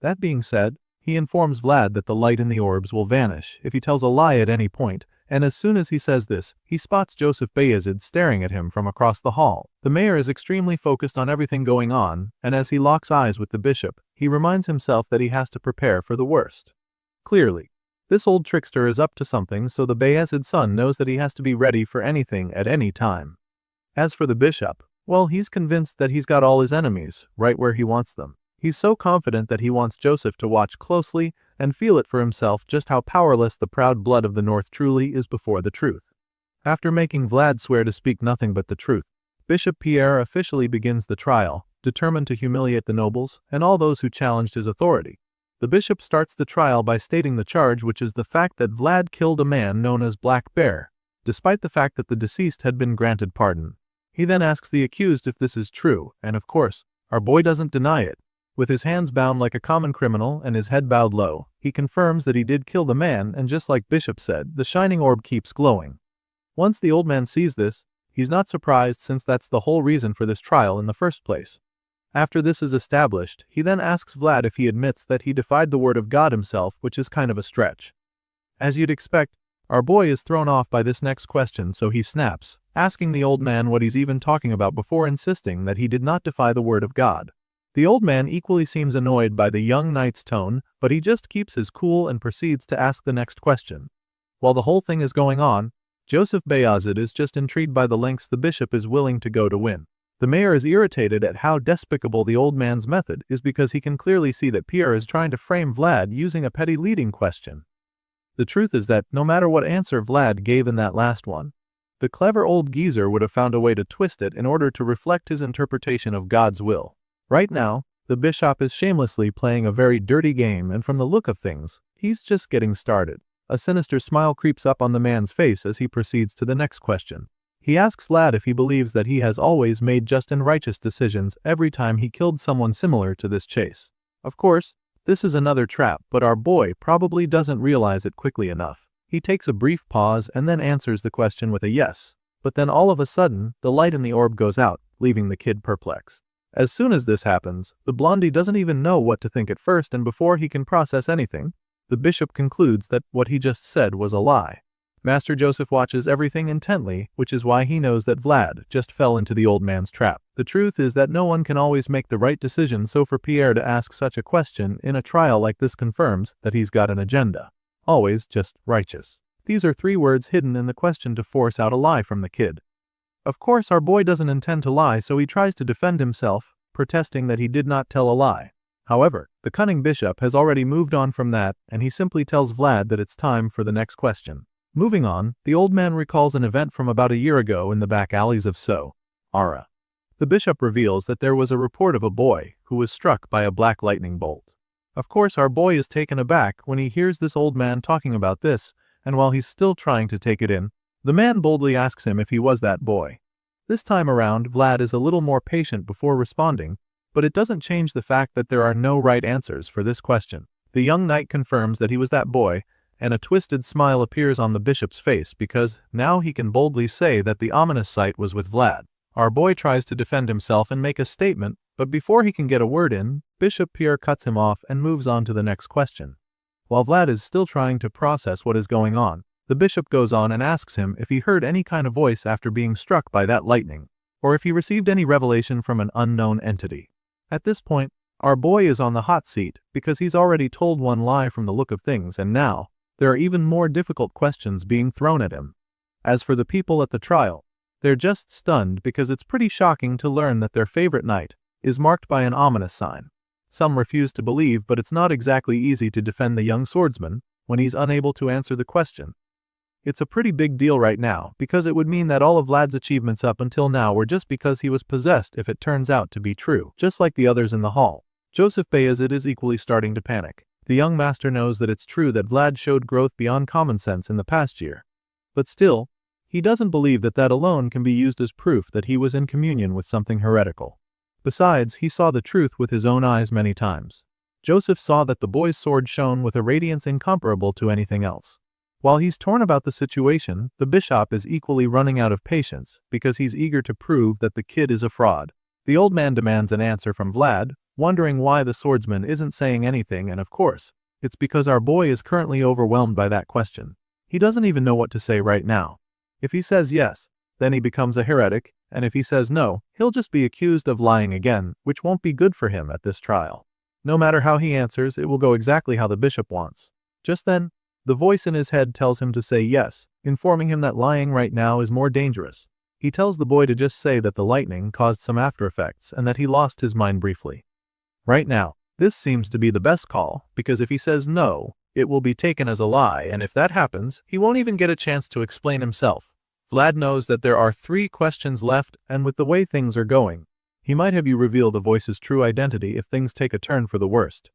That being said, he informs Vlad that the light in the orbs will vanish if he tells a lie at any point, and as soon as he says this, he spots Joseph Bayezid staring at him from across the hall. The mayor is extremely focused on everything going on, and as he locks eyes with the bishop, he reminds himself that he has to prepare for the worst. Clearly, this old trickster is up to something, so the Bayezid son knows that he has to be ready for anything at any time. As for the bishop, well, he's convinced that he's got all his enemies right where he wants them. He's so confident that he wants Joseph to watch closely and feel it for himself just how powerless the proud blood of the North truly is before the truth. After making Vlad swear to speak nothing but the truth, Bishop Pierre officially begins the trial, determined to humiliate the nobles and all those who challenged his authority. The bishop starts the trial by stating the charge, which is the fact that Vlad killed a man known as Black Bear, despite the fact that the deceased had been granted pardon. He then asks the accused if this is true, and of course, our boy doesn't deny it. With his hands bound like a common criminal and his head bowed low, he confirms that he did kill the man, and just like Bishop said, the shining orb keeps glowing. Once the old man sees this, he's not surprised since that's the whole reason for this trial in the first place. After this is established, he then asks Vlad if he admits that he defied the word of God himself, which is kind of a stretch. As you'd expect, Our boy is thrown off by this next question, so he snaps, asking the old man what he's even talking about before insisting that he did not defy the word of God. The old man equally seems annoyed by the young knight's tone, but he just keeps his cool and proceeds to ask the next question. While the whole thing is going on, Joseph Bayazid is just intrigued by the lengths the bishop is willing to go to win. The mayor is irritated at how despicable the old man's method is because he can clearly see that Pierre is trying to frame Vlad using a petty leading question. The truth is that no matter what answer Vlad gave in that last one, the clever old geezer would have found a way to twist it in order to reflect his interpretation of God's will. Right now, the bishop is shamelessly playing a very dirty game, and from the look of things, he's just getting started. A sinister smile creeps up on the man's face as he proceeds to the next question. He asks Vlad if he believes that he has always made just and righteous decisions every time he killed someone similar to this chase. Of course, this is another trap, but our boy probably doesn't realize it quickly enough. He takes a brief pause and then answers the question with a yes, but then all of a sudden, the light in the orb goes out, leaving the kid perplexed. As soon as this happens, the blondie doesn't even know what to think at first, and before he can process anything, the bishop concludes that what he just said was a lie. Master Joseph watches everything intently, which is why he knows that Vlad just fell into the old man's trap. The truth is that no one can always make the right decision, so for Pierre to ask such a question in a trial like this confirms that he's got an agenda. Always just righteous. These are 3 words hidden in the question to force out a lie from the kid. Of course, our boy doesn't intend to lie, so he tries to defend himself, protesting that he did not tell a lie. However, the cunning bishop has already moved on from that, and he simply tells Vlad that it's time for the next question. Moving on, the old man recalls an event from about a year ago in the back alleys of Sara. The bishop reveals that there was a report of a boy who was struck by a black lightning bolt. Of course, our boy is taken aback when he hears this old man talking about this, and while he's still trying to take it in, the man boldly asks him if he was that boy. This time around, Vlad is a little more patient before responding, but it doesn't change the fact that there are no right answers for this question. The young knight confirms that he was that boy, and a twisted smile appears on the bishop's face because now he can boldly say that the ominous sight was with Vlad. Our boy tries to defend himself and make a statement, but before he can get a word in, Bishop Pierre cuts him off and moves on to the next question. While Vlad is still trying to process what is going on, the bishop goes on and asks him if he heard any kind of voice after being struck by that lightning, or if he received any revelation from an unknown entity. At this point, our boy is on the hot seat because he's already told one lie from the look of things, and now, there are even more difficult questions being thrown at him. As for the people at the trial, they're just stunned because it's pretty shocking to learn that their favorite knight is marked by an ominous sign. Some refuse to believe, but it's not exactly easy to defend the young swordsman when he's unable to answer the question. It's a pretty big deal right now because it would mean that all of Vlad's achievements up until now were just because he was possessed if it turns out to be true. Just like the others in the hall, Joseph Bayazid is equally starting to panic. The young master knows that it's true that Vlad showed growth beyond common sense in the past year. But still, he doesn't believe that that alone can be used as proof that he was in communion with something heretical. Besides, he saw the truth with his own eyes many times. Joseph saw that the boy's sword shone with a radiance incomparable to anything else. While he's torn about the situation, the bishop is equally running out of patience because he's eager to prove that the kid is a fraud. The old man demands an answer from Vlad, wondering why the swordsman isn't saying anything, and of course, it's because our boy is currently overwhelmed by that question. He doesn't even know what to say right now. If he says yes, then he becomes a heretic, and if he says no, he'll just be accused of lying again, which won't be good for him at this trial. No matter how he answers, it will go exactly how the bishop wants. Just then, the voice in his head tells him to say yes, informing him that lying right now is more dangerous. He tells the boy to just say that the lightning caused some after effects and that he lost his mind briefly. Right now, this seems to be the best call, because if he says no, it will be taken as a lie, and if that happens, he won't even get a chance to explain himself. Vlad knows that there are 3 questions left, and with the way things are going, he might have you reveal the voice's true identity if things take a turn for the worst.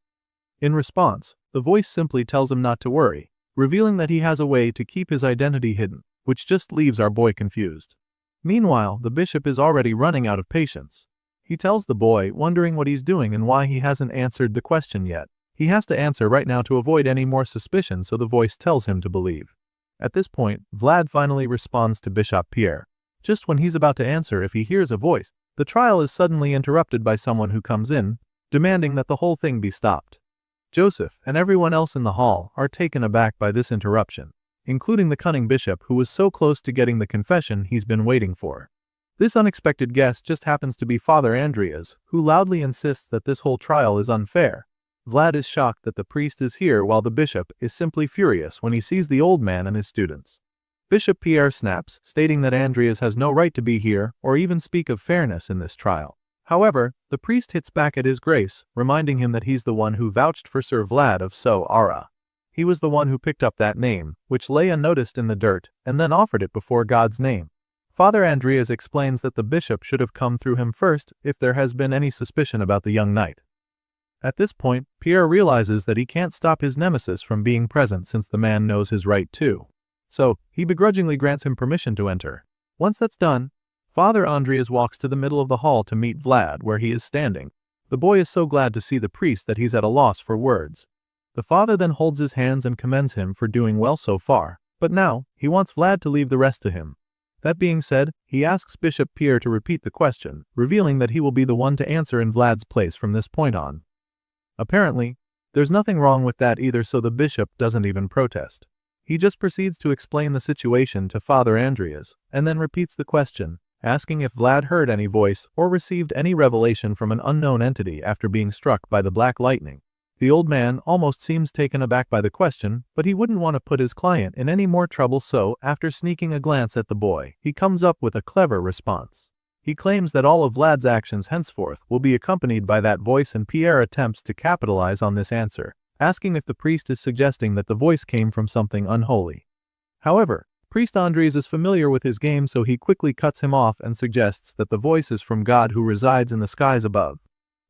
In response, the voice simply tells him not to worry, revealing that he has a way to keep his identity hidden, which just leaves our boy confused. Meanwhile, the bishop is already running out of patience. He tells the boy, wondering what he's doing and why he hasn't answered the question yet. He has to answer right now to avoid any more suspicion, so the voice tells him to believe. At this point, Vlad finally responds to Bishop Pierre. Just when he's about to answer if he hears a voice, the trial is suddenly interrupted by someone who comes in, demanding that the whole thing be stopped. Joseph and everyone else in the hall are taken aback by this interruption. including the cunning bishop who was so close to getting the confession he's been waiting for. This unexpected guest just happens to be Father Andreas, who loudly insists that this whole trial is unfair. Vlad is shocked that the priest is here while the bishop is simply furious when he sees the old man and his students. Bishop Pierre snaps, stating that Andreas has no right to be here or even speak of fairness in this trial. However, the priest hits back at his grace, reminding him that he's the one who vouched for Sir Vlad of Sara. He was the one who picked up that name, which lay unnoticed in the dirt, and then offered it before God's name. Father Andreas explains that the bishop should have come through him first if there has been any suspicion about the young knight. At this point, Pierre realizes that he can't stop his nemesis from being present since the man knows his right too. So, he begrudgingly grants him permission to enter. Once that's done, Father Andreas walks to the middle of the hall to meet Vlad where he is standing. The boy is so glad to see the priest that he's at a loss for words. The father then holds his hands and commends him for doing well so far, but now, he wants Vlad to leave the rest to him. That being said, he asks Bishop Pierre to repeat the question, revealing that he will be the one to answer in Vlad's place from this point on. Apparently, there's nothing wrong with that either, so the bishop doesn't even protest. He just proceeds to explain the situation to Father Andreas, and then repeats the question, asking if Vlad heard any voice or received any revelation from an unknown entity after being struck by the black lightning. The old man almost seems taken aback by the question, but he wouldn't want to put his client in any more trouble, so, after sneaking a glance at the boy, he comes up with a clever response. He claims that all of Vlad's actions henceforth will be accompanied by that voice, and Pierre attempts to capitalize on this answer, asking if the priest is suggesting that the voice came from something unholy. However, Priest Andres is familiar with his game, so he quickly cuts him off and suggests that the voice is from God who resides in the skies above.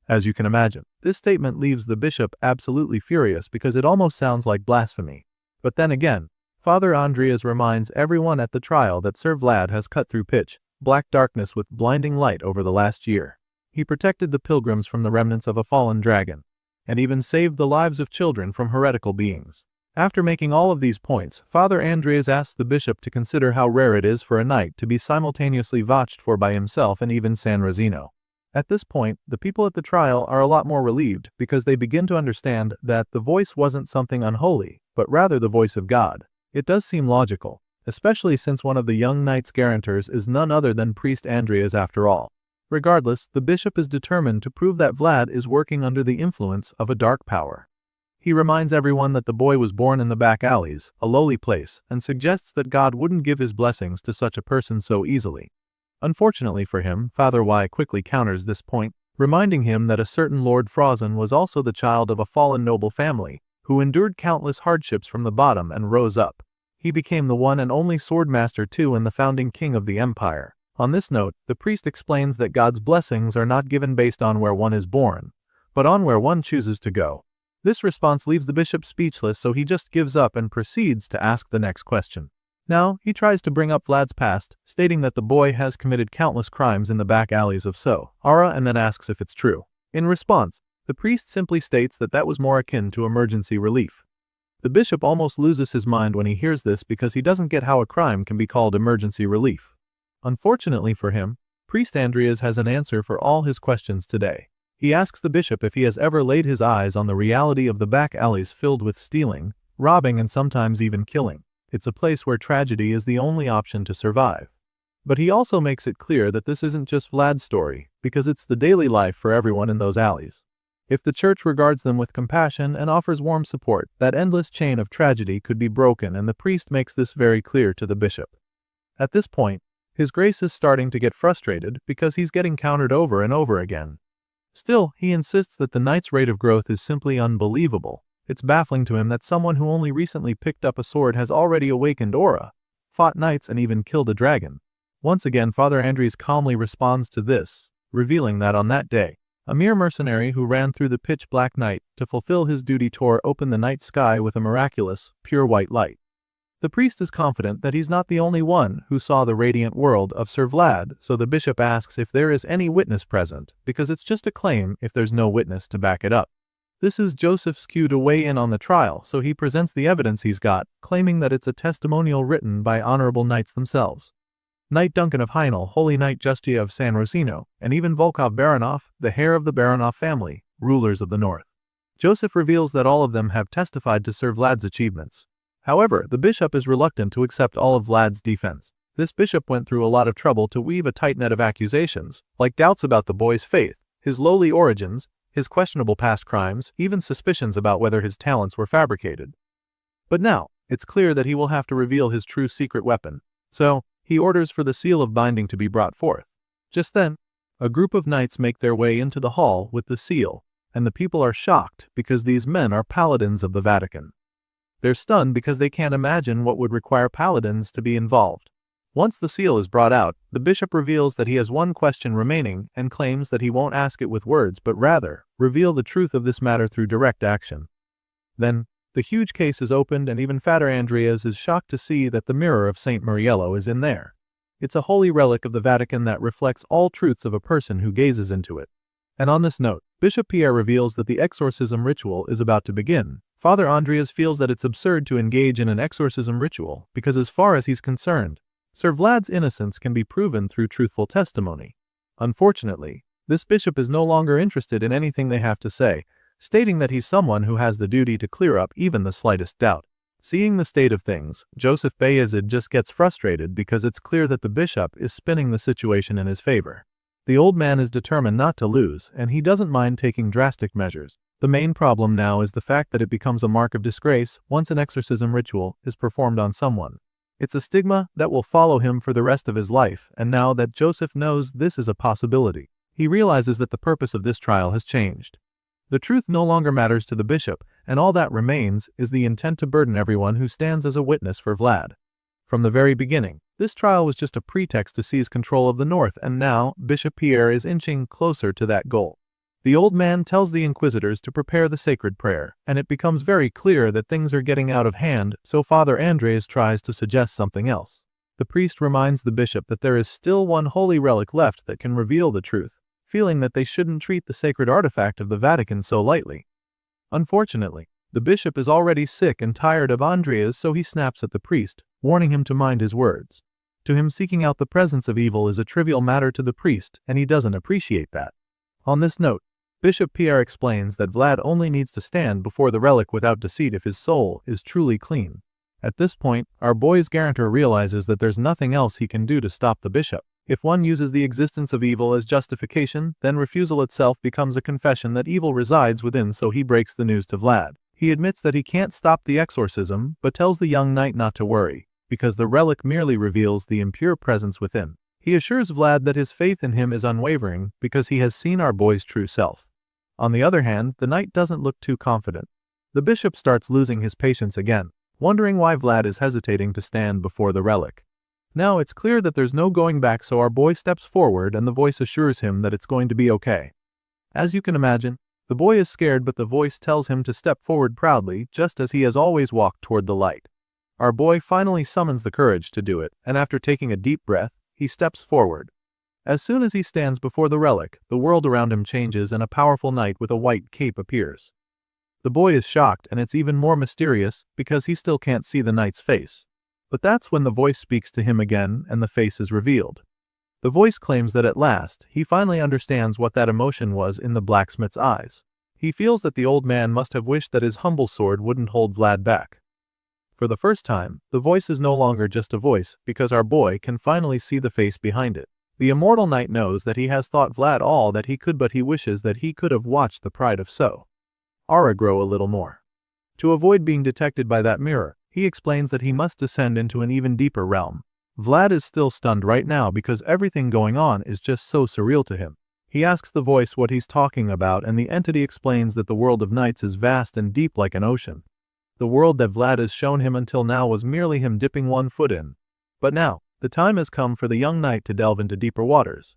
As you can imagine, this statement leaves the bishop absolutely furious because it almost sounds like blasphemy. But then again, Father Andreas reminds everyone at the trial that Sir Vlad has cut through pitch black darkness with blinding light over the last year. He protected the pilgrims from the remnants of a fallen dragon, and even saved the lives of children from heretical beings. After making all of these points, Father Andreas asks the bishop to consider how rare it is for a knight to be simultaneously vouched for by himself and even San Rosino. At this point, the people at the trial are a lot more relieved because they begin to understand that the voice wasn't something unholy, but rather the voice of God. It does seem logical, especially since one of the young knight's guarantors is none other than Priest Andreas after all. Regardless, the bishop is determined to prove that Vlad is working under the influence of a dark power. He reminds everyone that the boy was born in the back alleys, a lowly place, and suggests that God wouldn't give his blessings to such a person so easily. Unfortunately for him, Father Y quickly counters this point, reminding him that a certain Lord Frozen was also the child of a fallen noble family, who endured countless hardships from the bottom and rose up. He became the one and only swordmaster too and the founding king of the empire. On this note, the priest explains that God's blessings are not given based on where one is born, but on where one chooses to go. This response leaves the bishop speechless, so he just gives up and proceeds to ask the next question. Now, he tries to bring up Vlad's past, stating that the boy has committed countless crimes in the back alleys of Sara, and then asks if it's true. In response, the priest simply states that that was more akin to emergency relief. The bishop almost loses his mind when he hears this because he doesn't get how a crime can be called emergency relief. Unfortunately for him, Priest Andreas has an answer for all his questions today. He asks the bishop if he has ever laid his eyes on the reality of the back alleys filled with stealing, robbing, and sometimes even killing. It's a place where tragedy is the only option to survive. But he also makes it clear that this isn't just Vlad's story, because it's the daily life for everyone in those alleys. If the church regards them with compassion and offers warm support, that endless chain of tragedy could be broken, and the priest makes this very clear to the bishop. At this point, His Grace is starting to get frustrated because he's getting countered over and over again. Still, he insists that the knight's rate of growth is simply unbelievable. It's baffling to him that someone who only recently picked up a sword has already awakened aura, fought knights, and even killed a dragon. Once again, Father Andres calmly responds to this, revealing that on that day, a mere mercenary who ran through the pitch-black night to fulfill his duty tore open the night sky with a miraculous, pure white light. The priest is confident that he's not the only one who saw the radiant world of Sir Vlad, so the bishop asks if there is any witness present, because it's just a claim if there's no witness to back it up. This is Joseph's cue to weigh in on the trial, so he presents the evidence he's got, claiming that it's a testimonial written by honorable knights themselves. Knight Duncan of Heinel, Holy Knight Justia of San Rosino, and even Volkov Baranov, the heir of the Baranov family, rulers of the north. Joseph reveals that all of them have testified to Sir Vlad's achievements. However, the bishop is reluctant to accept all of Vlad's defense. This bishop went through a lot of trouble to weave a tight net of accusations, like doubts about the boy's faith, his lowly origins, his questionable past crimes, even suspicions about whether his talents were fabricated. But now, it's clear that he will have to reveal his true secret weapon. So, he orders for the seal of binding to be brought forth. Just then, a group of knights make their way into the hall with the seal, and the people are shocked because these men are paladins of the Vatican. They're stunned because they can't imagine what would require paladins to be involved. Once the seal is brought out, the bishop reveals that he has one question remaining and claims that he won't ask it with words but rather reveal the truth of this matter through direct action. Then, the huge case is opened and even Fader Andreas is shocked to see that the mirror of Saint Muriello is in there. It's a holy relic of the Vatican that reflects all truths of a person who gazes into it. And on this note, Bishop Pierre reveals that the exorcism ritual is about to begin. Father Andreas feels that it's absurd to engage in an exorcism ritual because as far as he's concerned, Sir Vlad's innocence can be proven through truthful testimony. Unfortunately, this bishop is no longer interested in anything they have to say, stating that he's someone who has the duty to clear up even the slightest doubt. Seeing the state of things, Joseph Bayezid just gets frustrated because it's clear that the bishop is spinning the situation in his favor. The old man is determined not to lose, and he doesn't mind taking drastic measures. The main problem now is the fact that it becomes a mark of disgrace once an exorcism ritual is performed on someone. It's a stigma that will follow him for the rest of his life, and now that Joseph knows this is a possibility, he realizes that the purpose of this trial has changed. The truth no longer matters to the bishop, and all that remains is the intent to burden everyone who stands as a witness for Vlad. From the very beginning, this trial was just a pretext to seize control of the north, and now Bishop Pierre is inching closer to that goal. The old man tells the inquisitors to prepare the sacred prayer, and it becomes very clear that things are getting out of hand, so Father Andreas tries to suggest something else. The priest reminds the bishop that there is still one holy relic left that can reveal the truth, feeling that they shouldn't treat the sacred artifact of the Vatican so lightly. Unfortunately, the bishop is already sick and tired of Andreas, so he snaps at the priest, warning him to mind his words. To him, seeking out the presence of evil is a trivial matter to the priest, and he doesn't appreciate that. On this note, Bishop Pierre explains that Vlad only needs to stand before the relic without deceit if his soul is truly clean. At this point, our boy's guarantor realizes that there's nothing else he can do to stop the bishop. If one uses the existence of evil as justification, then refusal itself becomes a confession that evil resides within, so he breaks the news to Vlad. He admits that he can't stop the exorcism, but tells the young knight not to worry, because the relic merely reveals the impure presence within. He assures Vlad that his faith in him is unwavering because he has seen our boy's true self. On the other hand, the knight doesn't look too confident. The bishop starts losing his patience again, wondering why Vlad is hesitating to stand before the relic. Now it's clear that there's no going back, so our boy steps forward and the voice assures him that it's going to be okay. As you can imagine, the boy is scared, but the voice tells him to step forward proudly, just as he has always walked toward the light. Our boy finally summons the courage to do it, and after taking a deep breath, he steps forward. As soon as he stands before the relic, the world around him changes and a powerful knight with a white cape appears. The boy is shocked, and it's even more mysterious because he still can't see the knight's face. But that's when the voice speaks to him again and the face is revealed. The voice claims that at last, he finally understands what that emotion was in the blacksmith's eyes. He feels that the old man must have wished that his humble sword wouldn't hold Vlad back. For the first time, the voice is no longer just a voice because our boy can finally see the face behind it. The immortal knight knows that he has thought Vlad all that he could, but he wishes that he could have watched the pride of Sara grow a little more. To avoid being detected by that mirror, he explains that he must descend into an even deeper realm. Vlad is still stunned right now because everything going on is just so surreal to him. He asks the voice what he's talking about, and the entity explains that the world of knights is vast and deep like an ocean. The world that Vlad has shown him until now was merely him dipping one foot in. But now, the time has come for the young knight to delve into deeper waters.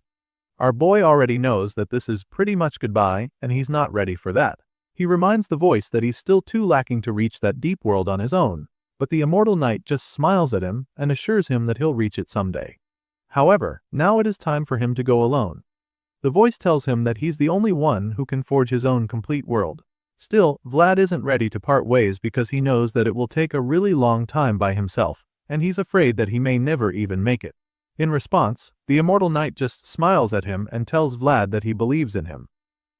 Our boy already knows that this is pretty much goodbye, and he's not ready for that. He reminds the voice that he's still too lacking to reach that deep world on his own, but the immortal knight just smiles at him and assures him that he'll reach it someday. However, now it is time for him to go alone. The voice tells him that he's the only one who can forge his own complete world. Still, Vlad isn't ready to part ways because he knows that it will take a really long time by himself, and he's afraid that he may never even make it. In response, the immortal knight just smiles at him and tells Vlad that he believes in him.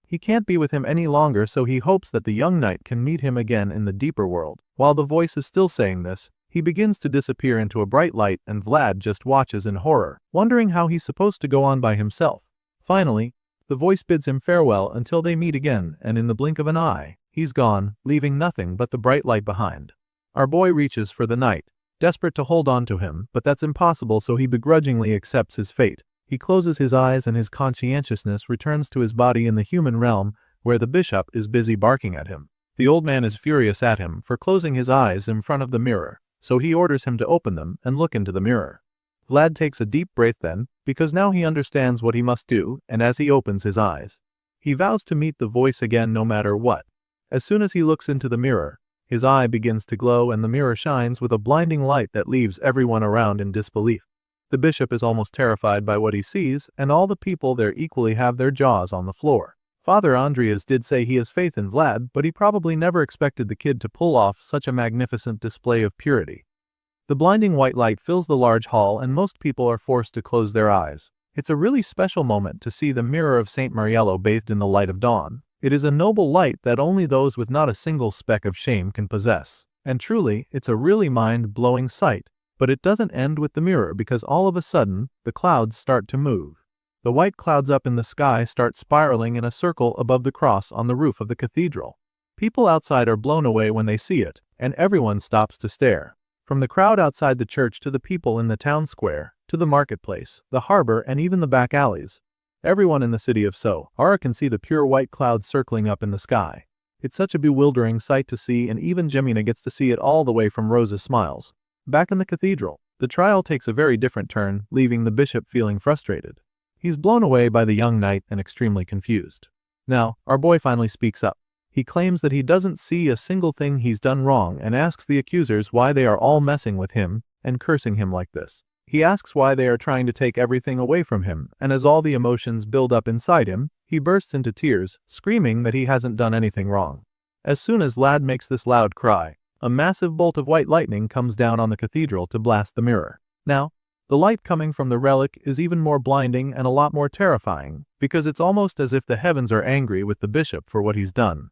He can't be with him any longer, so he hopes that the young knight can meet him again in the deeper world. While the voice is still saying this, he begins to disappear into a bright light and Vlad just watches in horror, wondering how he's supposed to go on by himself. Finally, the voice bids him farewell until they meet again, and in the blink of an eye, he's gone, leaving nothing but the bright light behind. Our boy reaches for the knight, desperate to hold on to him, but that's impossible, so he begrudgingly accepts his fate. He closes his eyes and his conscientiousness returns to his body in the human realm, where the bishop is busy barking at him. The old man is furious at him for closing his eyes in front of the mirror, so he orders him to open them and look into the mirror. Vlad takes a deep breath then, because now he understands what he must do, and as he opens his eyes, he vows to meet the voice again no matter what. As soon as he looks into the mirror, his eye begins to glow and the mirror shines with a blinding light that leaves everyone around in disbelief. The bishop is almost terrified by what he sees, and all the people there equally have their jaws on the floor. Father Andreas did say he has faith in Vlad, but he probably never expected the kid to pull off such a magnificent display of purity. The blinding white light fills the large hall and most people are forced to close their eyes. It's a really special moment to see the mirror of Saint Yahello bathed in the light of dawn. It is a noble light that only those with not a single speck of shame can possess. And truly, it's a really mind-blowing sight. But it doesn't end with the mirror, because all of a sudden, the clouds start to move. The white clouds up in the sky start spiraling in a circle above the cross on the roof of the cathedral. People outside are blown away when they see it, and everyone stops to stare. From the crowd outside the church to the people in the town square, to the marketplace, the harbor, and even the back alleys, everyone in the city of Sara can see the pure white clouds circling up in the sky. It's such a bewildering sight to see, and even Jemina gets to see it all the way from Rosa's smiles. Back in the cathedral, the trial takes a very different turn, leaving the bishop feeling frustrated. He's blown away by the young knight and extremely confused. Now, our boy finally speaks up. He claims that he doesn't see a single thing he's done wrong and asks the accusers why they are all messing with him and cursing him like this. He asks why they are trying to take everything away from him, and as all the emotions build up inside him, he bursts into tears, screaming that he hasn't done anything wrong. As soon as Lad makes this loud cry, a massive bolt of white lightning comes down on the cathedral to blast the mirror. Now, the light coming from the relic is even more blinding and a lot more terrifying, because it's almost as if the heavens are angry with the bishop for what he's done.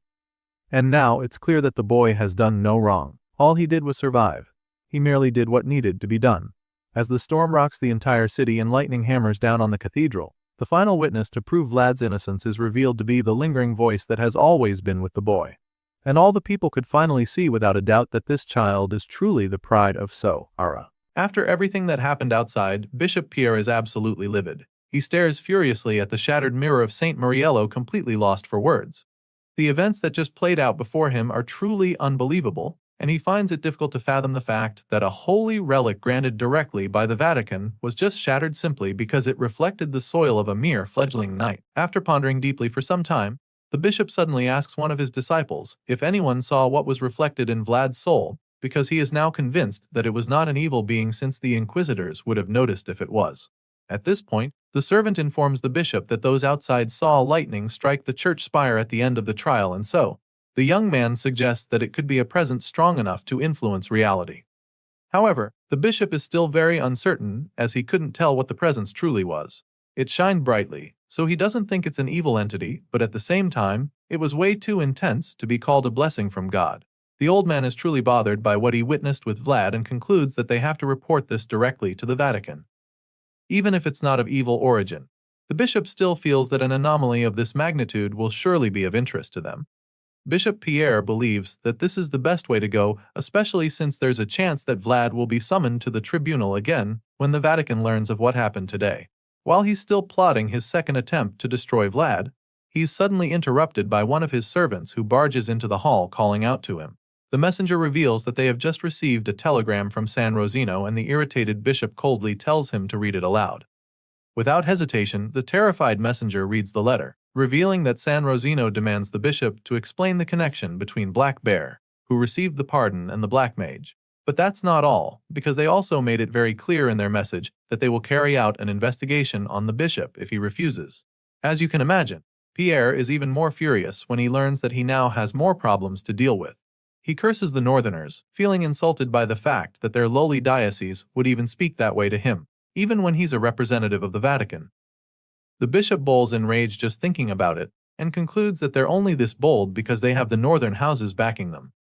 And now it's clear that the boy has done no wrong. All he did was survive. He merely did what needed to be done. As the storm rocks the entire city and lightning hammers down on the cathedral, the final witness to prove Vlad's innocence is revealed to be the lingering voice that has always been with the boy. And all the people could finally see without a doubt that this child is truly the pride of Sara. After everything that happened outside, Bishop Pierre is absolutely livid. He stares furiously at the shattered mirror of Saint Yahello, completely lost for words. The events that just played out before him are truly unbelievable, and he finds it difficult to fathom the fact that a holy relic granted directly by the Vatican was just shattered simply because it reflected the soil of a mere fledgling knight. After pondering deeply for some time, the bishop suddenly asks one of his disciples if anyone saw what was reflected in Vlad's soul, because he is now convinced that it was not an evil being, since the inquisitors would have noticed if it was. At this point, the servant informs the bishop that those outside saw lightning strike the church spire at the end of the trial, and so, the young man suggests that it could be a presence strong enough to influence reality. However, the bishop is still very uncertain, as he couldn't tell what the presence truly was. It shined brightly, so he doesn't think it's an evil entity, but at the same time, it was way too intense to be called a blessing from God. The old man is truly bothered by what he witnessed with Vlad and concludes that they have to report this directly to the Vatican. Even if it's not of evil origin, the bishop still feels that an anomaly of this magnitude will surely be of interest to them. Bishop Pierre believes that this is the best way to go, especially since there's a chance that Vlad will be summoned to the tribunal again when the Vatican learns of what happened today. While he's still plotting his second attempt to destroy Vlad, he's suddenly interrupted by one of his servants who barges into the hall calling out to him. The messenger reveals that they have just received a telegram from San Rosino, and the irritated bishop coldly tells him to read it aloud. Without hesitation, the terrified messenger reads the letter, revealing that San Rosino demands the bishop to explain the connection between Black Bear, who received the pardon, and the Black Mage. But that's not all, because they also made it very clear in their message that they will carry out an investigation on the bishop if he refuses. As you can imagine, Pierre is even more furious when he learns that he now has more problems to deal with. He curses the Northerners, feeling insulted by the fact that their lowly diocese would even speak that way to him, even when he's a representative of the Vatican. The bishop bowls in rage just thinking about it, and concludes that they're only this bold because they have the northern houses backing them.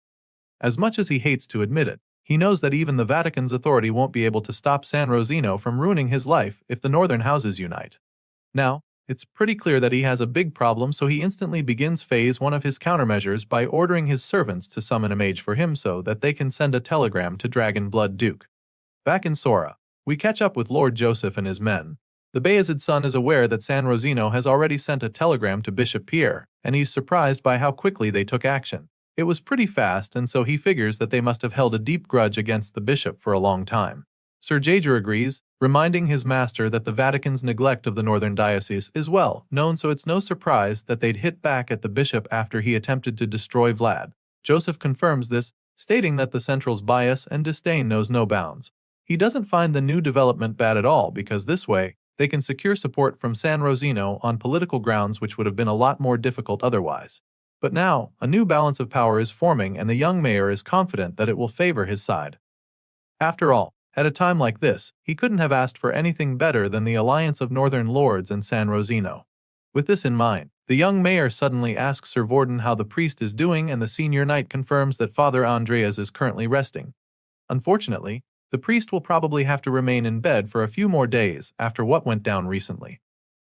As much as he hates to admit it, he knows that even the Vatican's authority won't be able to stop San Rosino from ruining his life if the northern houses unite. Now, it's pretty clear that he has a big problem, so he instantly begins phase 1 of his countermeasures by ordering his servants to summon a mage for him so that they can send a telegram to Dragon Blood Duke. Back in Sara, we catch up with Lord Joseph and his men. The Bayezid's son is aware that San Rosino has already sent a telegram to Bishop Pierre, and he's surprised by how quickly they took action. It was pretty fast, and so he figures that they must have held a deep grudge against the bishop for a long time. Sir Jaeger agrees, reminding his master that the Vatican's neglect of the northern diocese is well known, so it's no surprise that they'd hit back at the bishop after he attempted to destroy Vlad. Joseph confirms this, stating that the Central's bias and disdain knows no bounds. He doesn't find the new development bad at all because this way, they can secure support from San Rosino on political grounds which would have been a lot more difficult otherwise. But now, a new balance of power is forming and the young mayor is confident that it will favor his side. After all, at a time like this, he couldn't have asked for anything better than the alliance of northern lords and San Rosino. With this in mind, the young mayor suddenly asks Sir Vorden how the priest is doing, and the senior knight confirms that Father Andreas is currently resting. Unfortunately, the priest will probably have to remain in bed for a few more days after what went down recently.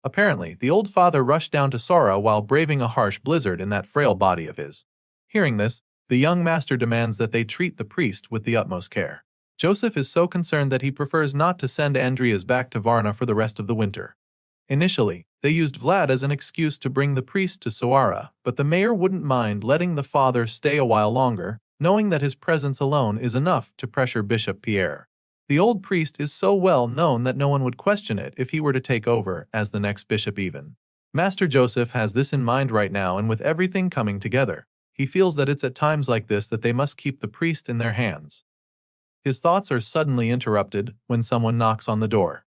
Apparently, the old father rushed down to Sara while braving a harsh blizzard in that frail body of his. Hearing this, the young master demands that they treat the priest with the utmost care. Joseph is so concerned that he prefers not to send Andreas back to Varna for the rest of the winter. Initially, they used Vlad as an excuse to bring the priest to Sara, but the mayor wouldn't mind letting the father stay a while longer, knowing that his presence alone is enough to pressure Bishop Pierre. The old priest is so well known that no one would question it if he were to take over as the next bishop even. Master Joseph has this in mind right now, and with everything coming together, he feels that it's at times like this that they must keep the priest in their hands. His thoughts are suddenly interrupted when someone knocks on the door.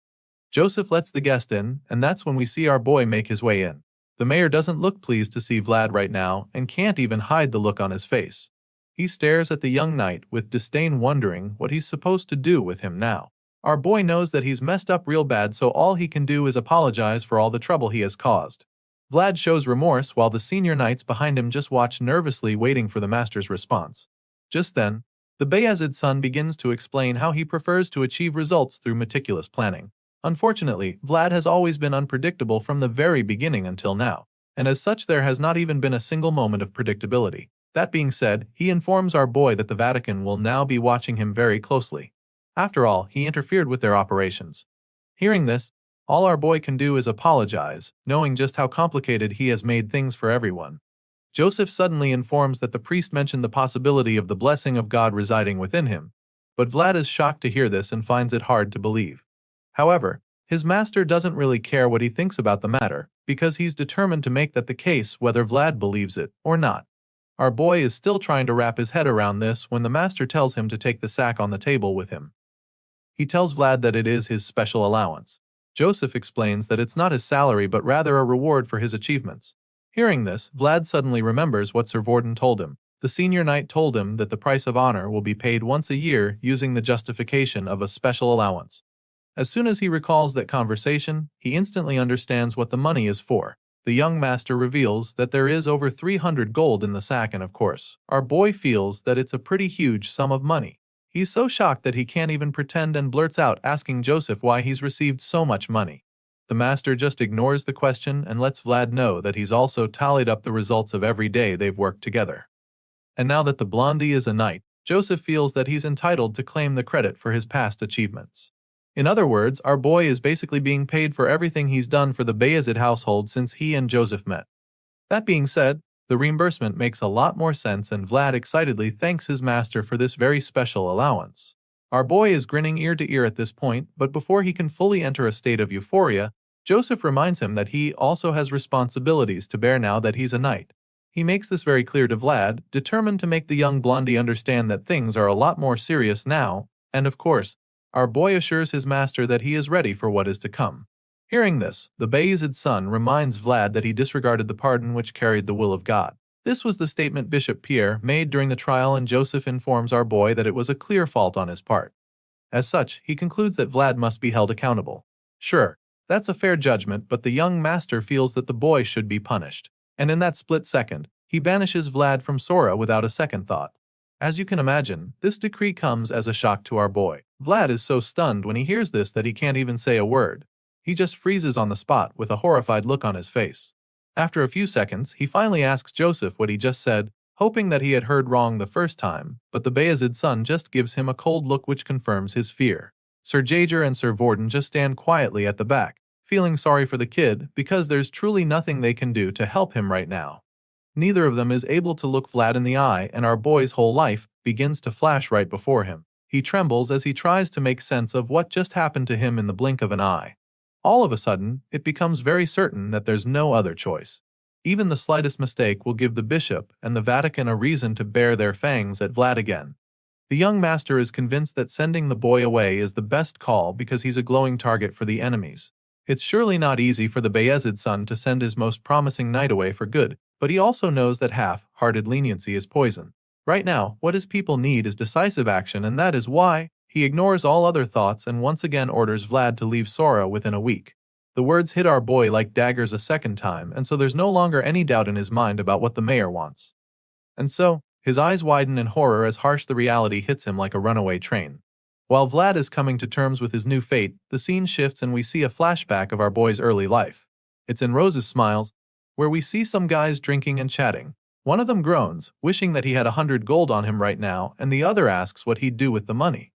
Joseph lets the guest in, and that's when we see our boy make his way in. The mayor doesn't look pleased to see Vlad right now and can't even hide the look on his face. He stares at the young knight with disdain, wondering what he's supposed to do with him now. Our boy knows that he's messed up real bad, so all he can do is apologize for all the trouble he has caused. Vlad shows remorse while the senior knights behind him just watch nervously, waiting for the master's response. Just then, the Bayezid's son begins to explain how he prefers to achieve results through meticulous planning. Unfortunately, Vlad has always been unpredictable from the very beginning until now, and as such there has not even been a single moment of predictability. That being said, he informs our boy that the Vatican will now be watching him very closely. After all, he interfered with their operations. Hearing this, all our boy can do is apologize, knowing just how complicated he has made things for everyone. Joseph suddenly informs that the priest mentioned the possibility of the blessing of God residing within him, but Vlad is shocked to hear this and finds it hard to believe. However, his master doesn't really care what he thinks about the matter, because he's determined to make that the case whether Vlad believes it or not. Our boy is still trying to wrap his head around this when the master tells him to take the sack on the table with him. He tells Vlad that it is his special allowance. Joseph explains that it's not his salary but rather a reward for his achievements. Hearing this, Vlad suddenly remembers what Sir Vorden told him. The senior knight told him that the price of honor will be paid once a year using the justification of a special allowance. As soon as he recalls that conversation, he instantly understands what the money is for. The young master reveals that there is over 300 gold in the sack, and of course, our boy feels that it's a pretty huge sum of money. He's so shocked that he can't even pretend and blurts out asking Joseph why he's received so much money. The master just ignores the question and lets Vlad know that he's also tallied up the results of every day they've worked together. And now that the blondie is a knight, Joseph feels that he's entitled to claim the credit for his past achievements. In other words, our boy is basically being paid for everything he's done for the Bayezid household since he and Joseph met. That being said, the reimbursement makes a lot more sense, and Vlad excitedly thanks his master for this very special allowance. Our boy is grinning ear to ear at this point, but before he can fully enter a state of euphoria, Joseph reminds him that he also has responsibilities to bear now that he's a knight. He makes this very clear to Vlad, determined to make the young blondie understand that things are a lot more serious now, and of course, our boy assures his master that he is ready for what is to come. Hearing this, the Bayezid's son reminds Vlad that he disregarded the pardon which carried the will of God. This was the statement Bishop Pierre made during the trial, and Joseph informs our boy that it was a clear fault on his part. As such, he concludes that Vlad must be held accountable. Sure, that's a fair judgment, but the young master feels that the boy should be punished. And in that split second, he banishes Vlad from Sora without a second thought. As you can imagine, this decree comes as a shock to our boy. Vlad is so stunned when he hears this that he can't even say a word. He just freezes on the spot with a horrified look on his face. After a few seconds, he finally asks Joseph what he just said, hoping that he had heard wrong the first time, but the Bayezid's son just gives him a cold look which confirms his fear. Sir Jaeger and Sir Vorden just stand quietly at the back, feeling sorry for the kid because there's truly nothing they can do to help him right now. Neither of them is able to look Vlad in the eye, and our boy's whole life begins to flash right before him. He trembles as he tries to make sense of what just happened to him in the blink of an eye. All of a sudden, it becomes very certain that there's no other choice. Even the slightest mistake will give the bishop and the Vatican a reason to bare their fangs at Vlad again. The young master is convinced that sending the boy away is the best call because he's a glowing target for the enemies. It's surely not easy for the Bayezid's son to send his most promising knight away for good, but he also knows that half-hearted leniency is poison. Right now, what his people need is decisive action, and that is why he ignores all other thoughts and once again orders Vlad to leave Sora within a week. The words hit our boy like daggers a second time, and so there's no longer any doubt in his mind about what the mayor wants. And so, his eyes widen in horror as harsh the reality hits him like a runaway train. While Vlad is coming to terms with his new fate, the scene shifts and we see a flashback of our boy's early life. It's in Rose's Smiles, where we see some guys drinking and chatting. One of them groans, wishing that he had 100 gold on him right now, and the other asks what he'd do with the money.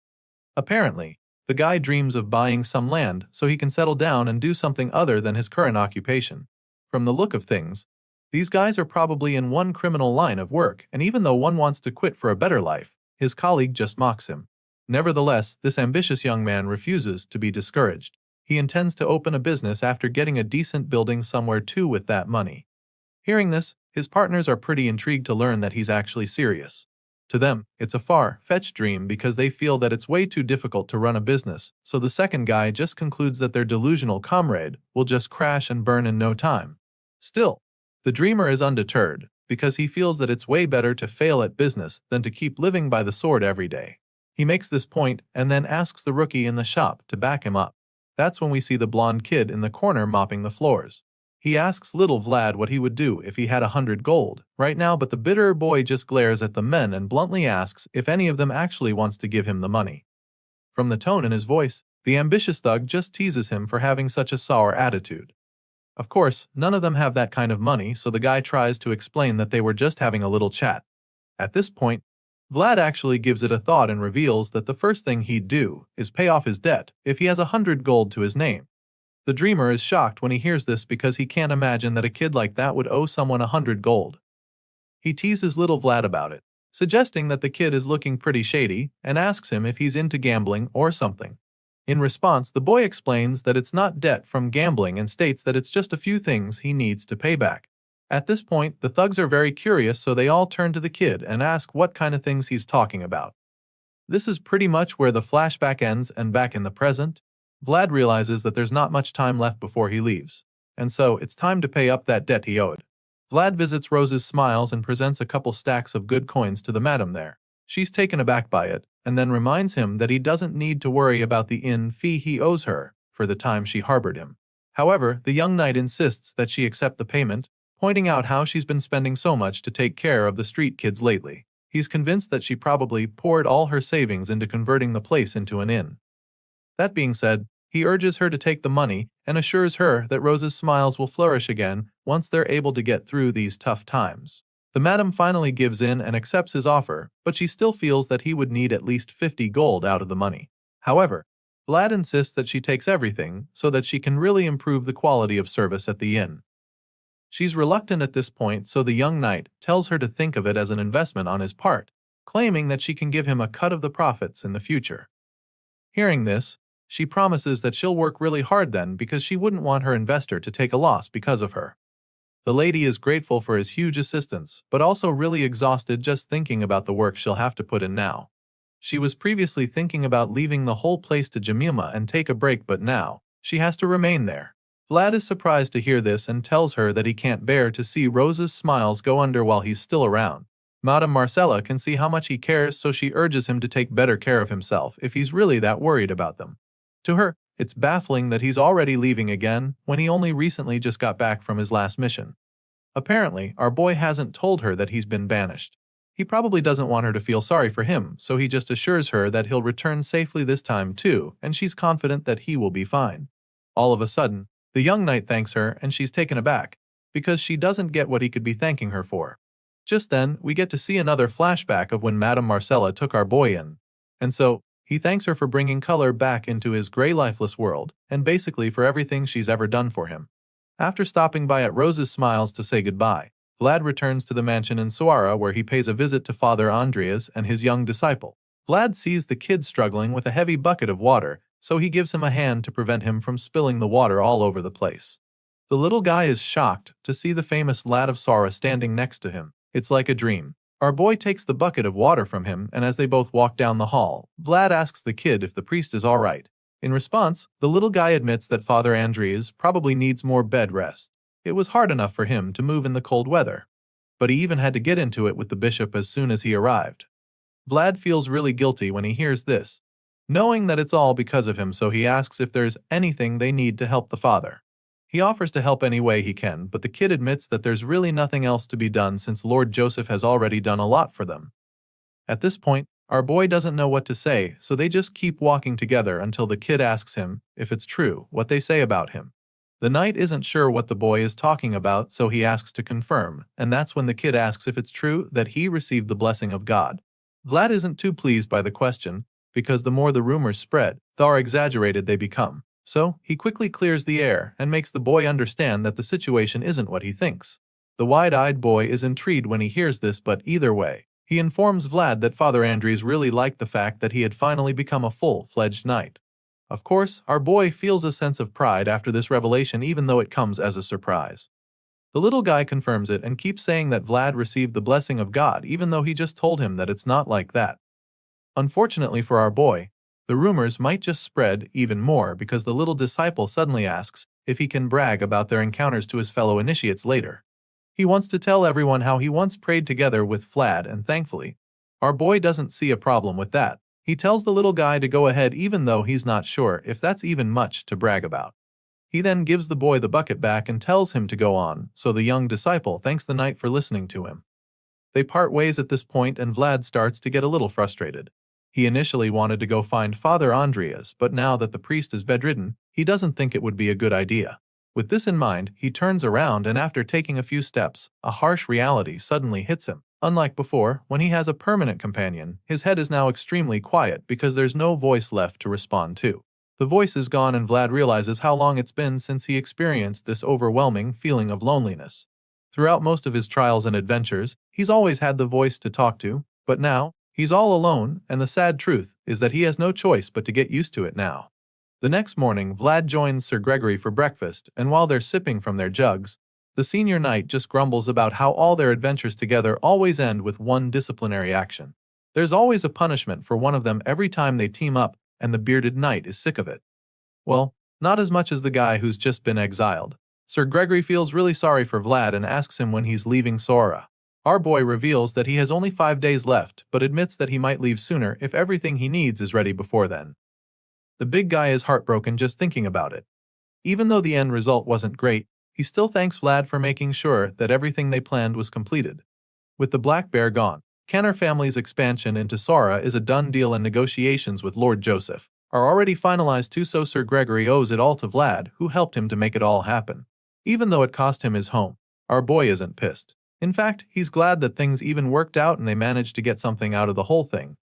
Apparently, the guy dreams of buying some land so he can settle down and do something other than his current occupation. From the look of things, these guys are probably in one criminal line of work, and even though one wants to quit for a better life, his colleague just mocks him. Nevertheless, this ambitious young man refuses to be discouraged. He intends to open a business after getting a decent building somewhere too with that money. Hearing this, his partners are pretty intrigued to learn that he's actually serious. To them, it's a far-fetched dream because they feel that it's way too difficult to run a business, so the second guy just concludes that their delusional comrade will just crash and burn in no time. Still, the dreamer is undeterred because he feels that it's way better to fail at business than to keep living by the sword every day. He makes this point and then asks the rookie in the shop to back him up. That's when we see the blonde kid in the corner mopping the floors. He asks little Vlad what he would do if he had 100 gold right now, but the bitter boy just glares at the men and bluntly asks if any of them actually wants to give him the money. From the tone in his voice, the ambitious thug just teases him for having such a sour attitude. Of course, none of them have that kind of money, so the guy tries to explain that they were just having a little chat. At this point, Vlad actually gives it a thought and reveals that the first thing he'd do is pay off his debt if he has 100 gold to his name. The dreamer is shocked when he hears this because he can't imagine that a kid like that would owe someone 100 gold. He teases little Vlad about it, suggesting that the kid is looking pretty shady and asks him if he's into gambling or something. In response, the boy explains that it's not debt from gambling and states that it's just a few things he needs to pay back. At this point, the thugs are very curious, so they all turn to the kid and ask what kind of things he's talking about. This is pretty much where the flashback ends, and back in the present, Vlad realizes that there's not much time left before he leaves, and so it's time to pay up that debt he owed. Vlad visits Rose's Smiles and presents a couple stacks of good coins to the madam there. She's taken aback by it, and then reminds him that he doesn't need to worry about the inn fee he owes her for the time she harbored him. However, the young knight insists that she accept the payment, pointing out how she's been spending so much to take care of the street kids lately. He's convinced that she probably poured all her savings into converting the place into an inn. That being said, he urges her to take the money and assures her that Rose's Smiles will flourish again once they're able to get through these tough times. The madam finally gives in and accepts his offer, but she still feels that he would need at least 50 gold out of the money. However, Vlad insists that she takes everything so that she can really improve the quality of service at the inn. She's reluctant at this point, so the young knight tells her to think of it as an investment on his part, claiming that she can give him a cut of the profits in the future. Hearing this, she promises that she'll work really hard then because she wouldn't want her investor to take a loss because of her. The lady is grateful for his huge assistance, but also really exhausted just thinking about the work she'll have to put in now. She was previously thinking about leaving the whole place to Jemima and take a break, but now she has to remain there. Vlad is surprised to hear this and tells her that he can't bear to see Rose's Smiles go under while he's still around. Madame Marcella can see how much he cares, so she urges him to take better care of himself if he's really that worried about them. To her, it's baffling that he's already leaving again when he only recently just got back from his last mission. Apparently, our boy hasn't told her that he's been banished. He probably doesn't want her to feel sorry for him, so he just assures her that he'll return safely this time too, and she's confident that he will be fine. All of a sudden, the young knight thanks her and she's taken aback, because she doesn't get what he could be thanking her for. Just then, we get to see another flashback of when Madame Marcella took our boy in. And so, he thanks her for bringing color back into his gray lifeless world, and basically for everything she's ever done for him. After stopping by at Rose's Smiles to say goodbye, Vlad returns to the mansion in Sara where he pays a visit to Father Andreas and his young disciple. Vlad sees the kid struggling with a heavy bucket of water, so he gives him a hand to prevent him from spilling the water all over the place. The little guy is shocked to see the famous lad of Sara standing next to him. It's like a dream. Our boy takes the bucket of water from him, and as they both walk down the hall, Vlad asks the kid if the priest is all right. In response, the little guy admits that Father Andreas probably needs more bed rest. It was hard enough for him to move in the cold weather. But he even had to get into it with the bishop as soon as he arrived. Vlad feels really guilty when he hears this, knowing that it's all because of him, so he asks if there's anything they need to help the father. He offers to help any way he can, but the kid admits that there's really nothing else to be done since Lord Joseph has already done a lot for them. At this point, our boy doesn't know what to say, so they just keep walking together until the kid asks him if it's true what they say about him. The knight isn't sure what the boy is talking about, so he asks to confirm, and that's when the kid asks if it's true that he received the blessing of God. Vlad isn't too pleased by the question, because the more the rumors spread, the more exaggerated they become. So, he quickly clears the air and makes the boy understand that the situation isn't what he thinks. The wide-eyed boy is intrigued when he hears this, but either way, he informs Vlad that Father Andres really liked the fact that he had finally become a full-fledged knight. Of course, our boy feels a sense of pride after this revelation, even though it comes as a surprise. The little guy confirms it and keeps saying that Vlad received the blessing of God, even though he just told him that it's not like that. Unfortunately for our boy, the rumors might just spread even more because the little disciple suddenly asks if he can brag about their encounters to his fellow initiates later. He wants to tell everyone how he once prayed together with Vlad, and thankfully, our boy doesn't see a problem with that. He tells the little guy to go ahead even though he's not sure if that's even much to brag about. He then gives the boy the bucket back and tells him to go on, so the young disciple thanks the knight for listening to him. They part ways at this point and Vlad starts to get a little frustrated. He initially wanted to go find Father Andreas, but now that the priest is bedridden, he doesn't think it would be a good idea. With this in mind, he turns around and after taking a few steps, a harsh reality suddenly hits him. Unlike before, when he has a permanent companion, his head is now extremely quiet because there's no voice left to respond to. The voice is gone and Vlad realizes how long it's been since he experienced this overwhelming feeling of loneliness. Throughout most of his trials and adventures, he's always had the voice to talk to, but now, he's all alone, and the sad truth is that he has no choice but to get used to it now. The next morning, Vlad joins Sir Gregory for breakfast, and while they're sipping from their jugs, the senior knight just grumbles about how all their adventures together always end with one disciplinary action. There's always a punishment for one of them every time they team up, and the bearded knight is sick of it. Well, not as much as the guy who's just been exiled. Sir Gregory feels really sorry for Vlad and asks him when he's leaving Sora. Our boy reveals that he has only 5 days left, but admits that he might leave sooner if everything he needs is ready before then. The big guy is heartbroken just thinking about it. Even though the end result wasn't great, he still thanks Vlad for making sure that everything they planned was completed. With the Black Bear gone, Kenner family's expansion into Sara is a done deal and negotiations with Lord Joseph are already finalized too, so Sir Gregory owes it all to Vlad, who helped him to make it all happen. Even though it cost him his home, our boy isn't pissed. In fact, he's glad that things even worked out and they managed to get something out of the whole thing.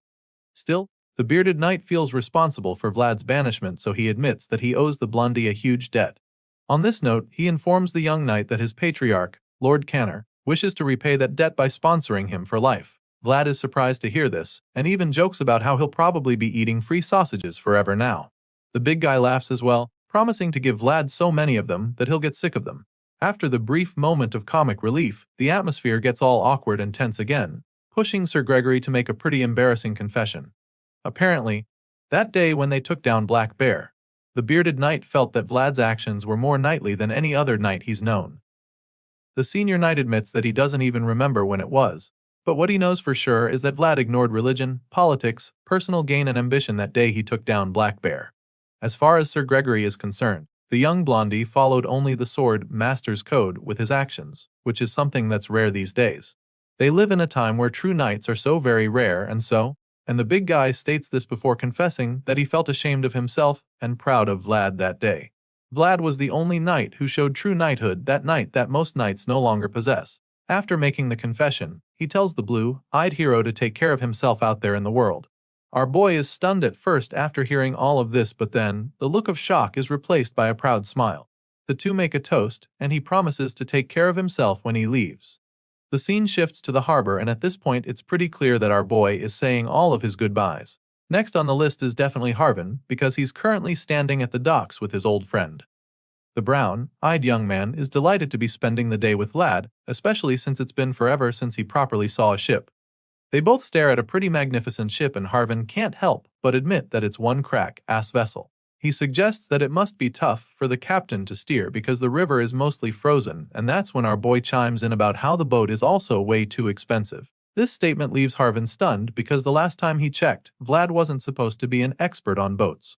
Still, the bearded knight feels responsible for Vlad's banishment, so he admits that he owes the blondie a huge debt. On this note, he informs the young knight that his patriarch, Lord Canner, wishes to repay that debt by sponsoring him for life. Vlad is surprised to hear this, and even jokes about how he'll probably be eating free sausages forever now. The big guy laughs as well, promising to give Vlad so many of them that he'll get sick of them. After the brief moment of comic relief, the atmosphere gets all awkward and tense again, pushing Sir Gregory to make a pretty embarrassing confession. Apparently, that day when they took down Black Bear, the bearded knight felt that Vlad's actions were more knightly than any other knight he's known. The senior knight admits that he doesn't even remember when it was, but what he knows for sure is that Vlad ignored religion, politics, personal gain and ambition that day he took down Black Bear. As far as Sir Gregory is concerned, The young blondie followed only the sword master's code with his actions, which is something that's rare these days. They live in a time where true knights are so very rare and the big guy states this before confessing that he felt ashamed of himself and proud of Vlad that day. Vlad was the only knight who showed true knighthood that night that most knights no longer possess. After making the confession, he tells the blue-eyed hero to take care of himself out there in the world. Our boy is stunned at first after hearing all of this, but then, the look of shock is replaced by a proud smile. The two make a toast, and he promises to take care of himself when he leaves. The scene shifts to the harbor, and at this point it's pretty clear that our boy is saying all of his goodbyes. Next on the list is definitely Harvin, because he's currently standing at the docks with his old friend. The brown-eyed young man is delighted to be spending the day with Lad, especially since it's been forever since he properly saw a ship. They both stare at a pretty magnificent ship, and Harvin can't help but admit that it's one crack-ass vessel. He suggests that it must be tough for the captain to steer because the river is mostly frozen, and that's when our boy chimes in about how the boat is also way too expensive. This statement leaves Harvin stunned because the last time he checked, Vlad wasn't supposed to be an expert on boats.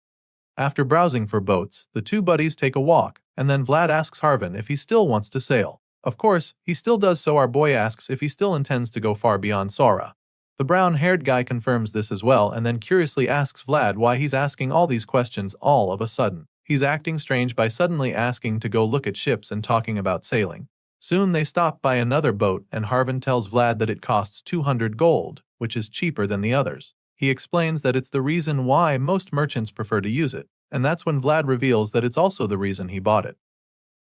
After browsing for boats, the two buddies take a walk, and then Vlad asks Harvin if he still wants to sail. Of course, he still does, so our boy asks if he still intends to go far beyond Sara. The brown-haired guy confirms this as well and then curiously asks Vlad why he's asking all these questions all of a sudden. He's acting strange by suddenly asking to go look at ships and talking about sailing. Soon they stop by another boat, and Harvin tells Vlad that it costs 200 gold, which is cheaper than the others. He explains that it's the reason why most merchants prefer to use it, and that's when Vlad reveals that it's also the reason he bought it.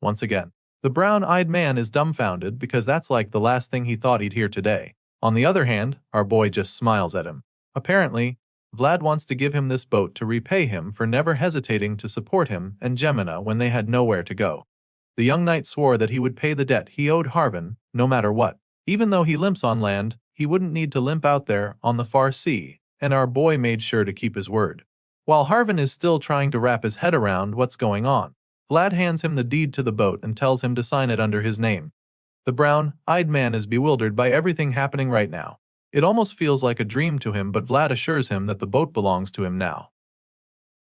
Once again, the brown-eyed man is dumbfounded because that's like the last thing he thought he'd hear today. On the other hand, our boy just smiles at him. Apparently, Vlad wants to give him this boat to repay him for never hesitating to support him and Gemina when they had nowhere to go. The young knight swore that he would pay the debt he owed Harvin, no matter what. Even though he limps on land, he wouldn't need to limp out there on the far sea, and our boy made sure to keep his word. While Harvin is still trying to wrap his head around what's going on, Vlad hands him the deed to the boat and tells him to sign it under his name. The brown-eyed man is bewildered by everything happening right now. It almost feels like a dream to him, but Vlad assures him that the boat belongs to him now.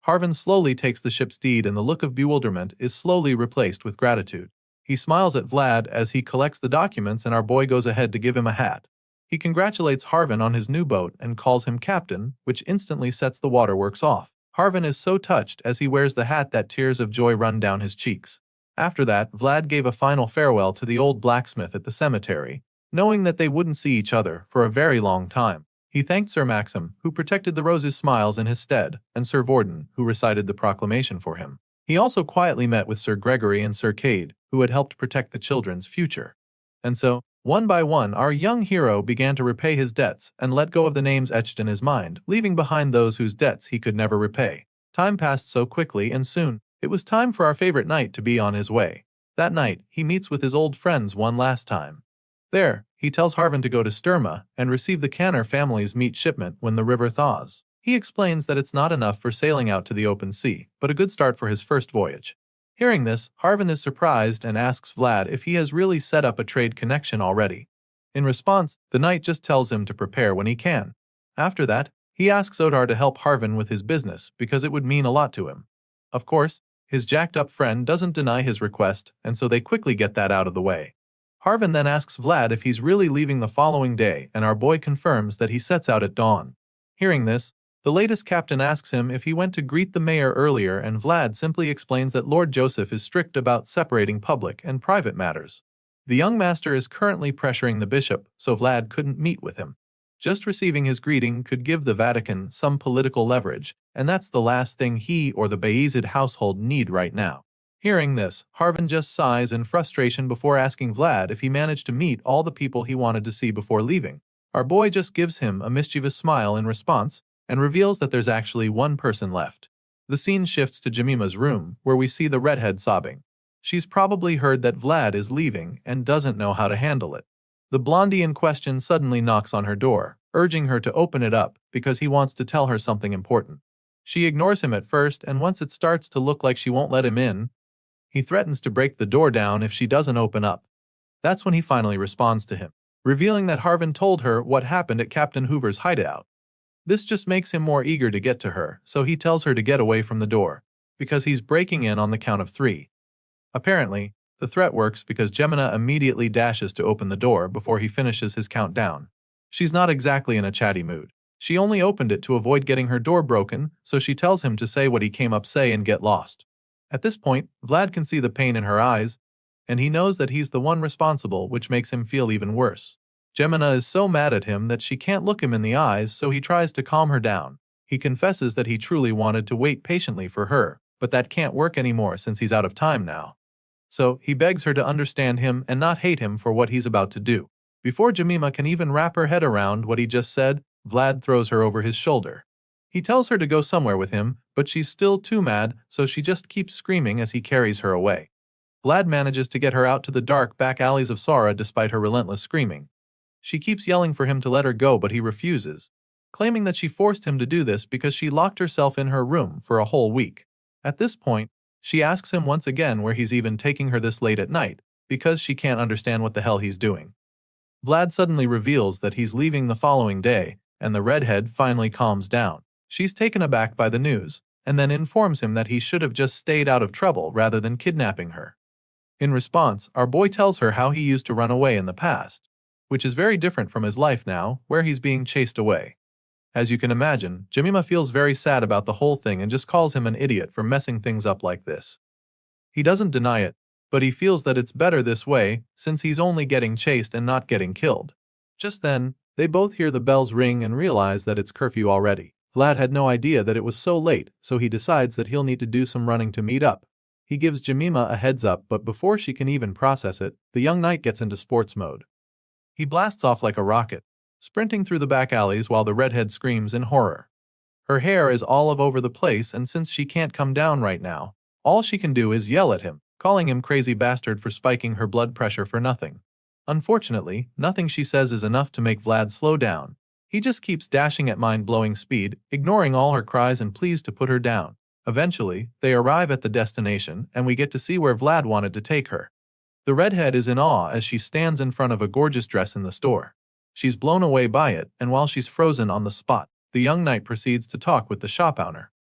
Harvin slowly takes the ship's deed, and the look of bewilderment is slowly replaced with gratitude. He smiles at Vlad as he collects the documents, and our boy goes ahead to give him a hat. He congratulates Harvin on his new boat and calls him captain, which instantly sets the waterworks off. Harvin is so touched as he wears the hat that tears of joy run down his cheeks. After that, Vlad gave a final farewell to the old blacksmith at the cemetery, knowing that they wouldn't see each other for a very long time. He thanked Sir Maxim, who protected the Rose's smiles in his stead, and Sir Vorden, who recited the proclamation for him. He also quietly met with Sir Gregory and Sir Cade, who had helped protect the children's future. And so, one by one, our young hero began to repay his debts and let go of the names etched in his mind, leaving behind those whose debts he could never repay. Time passed so quickly, and soon, it was time for our favorite knight to be on his way. That night, he meets with his old friends one last time. There, he tells Harvin to go to Sturma and receive the Canner family's meat shipment when the river thaws. He explains that it's not enough for sailing out to the open sea, but a good start for his first voyage. Hearing this, Harvin is surprised and asks Vlad if he has really set up a trade connection already. In response, the knight just tells him to prepare when he can. After that, he asks Odar to help Harvin with his business because it would mean a lot to him. Of course, his jacked-up friend doesn't deny his request, and so they quickly get that out of the way. Harvin then asks Vlad if he's really leaving the following day, and our boy confirms that he sets out at dawn. Hearing this, the latest captain asks him if he went to greet the mayor earlier, and Vlad simply explains that Lord Joseph is strict about separating public and private matters. The young master is currently pressuring the bishop, so Vlad couldn't meet with him. Just receiving his greeting could give the Vatican some political leverage, and that's the last thing he or the Bayezid household need right now. Hearing this, Harvin just sighs in frustration before asking Vlad if he managed to meet all the people he wanted to see before leaving. Our boy just gives him a mischievous smile in response, and reveals that there's actually one person left. The scene shifts to Jemima's room, where we see the redhead sobbing. She's probably heard that Vlad is leaving and doesn't know how to handle it. The blondie in question suddenly knocks on her door, urging her to open it up because he wants to tell her something important. She ignores him at first, and once it starts to look like she won't let him in, he threatens to break the door down if she doesn't open up. That's when he finally responds to him, revealing that Harvin told her what happened at Captain Hoover's hideout. This just makes him more eager to get to her, so he tells her to get away from the door. because he's breaking in on the count of 3. Apparently, the threat works because Gemina immediately dashes to open the door before he finishes his countdown. She's not exactly in a chatty mood. She only opened it to avoid getting her door broken, so she tells him to say what he came up say and get lost. At this point, Vlad can see the pain in her eyes, and he knows that he's the one responsible, which makes him feel even worse. Gemina is so mad at him that she can't look him in the eyes, so he tries to calm her down. He confesses that he truly wanted to wait patiently for her, but that can't work anymore since he's out of time now. So, he begs her to understand him and not hate him for what he's about to do. Before Jemima can even wrap her head around what he just said, Vlad throws her over his shoulder. He tells her to go somewhere with him, but she's still too mad, so she just keeps screaming as he carries her away. Vlad manages to get her out to the dark back alleys of Sara despite her relentless screaming. She keeps yelling for him to let her go, but he refuses, claiming that she forced him to do this because she locked herself in her room for a whole week. At this point, she asks him once again where he's even taking her this late at night, because she can't understand what the hell he's doing. Vlad suddenly reveals that he's leaving the following day, and the redhead finally calms down. She's taken aback by the news, and then informs him that he should have just stayed out of trouble rather than kidnapping her. In response, our boy tells her how he used to run away in the past, which is very different from his life now, where he's being chased away. As you can imagine, Jemima feels very sad about the whole thing and just calls him an idiot for messing things up like this. He doesn't deny it, but he feels that it's better this way, since he's only getting chased and not getting killed. Just then, they both hear the bells ring and realize that it's curfew already. Vlad had no idea that it was so late, so he decides that he'll need to do some running to meet up. He gives Jemima a heads up, but before she can even process it, the young knight gets into sports mode. He blasts off like a rocket, sprinting through the back alleys while the redhead screams in horror. Her hair is all over the place, and since she can't come down right now, all she can do is yell at him, calling him crazy bastard for spiking her blood pressure for nothing. Unfortunately, nothing she says is enough to make Vlad slow down. He just keeps dashing at mind-blowing speed, ignoring all her cries and pleas to put her down. Eventually, they arrive at the destination, and we get to see where Vlad wanted to take her. The redhead is in awe as she stands in front of a gorgeous dress in the store. She's blown away by it, and while she's frozen on the spot, the young knight proceeds to talk with the shop owner.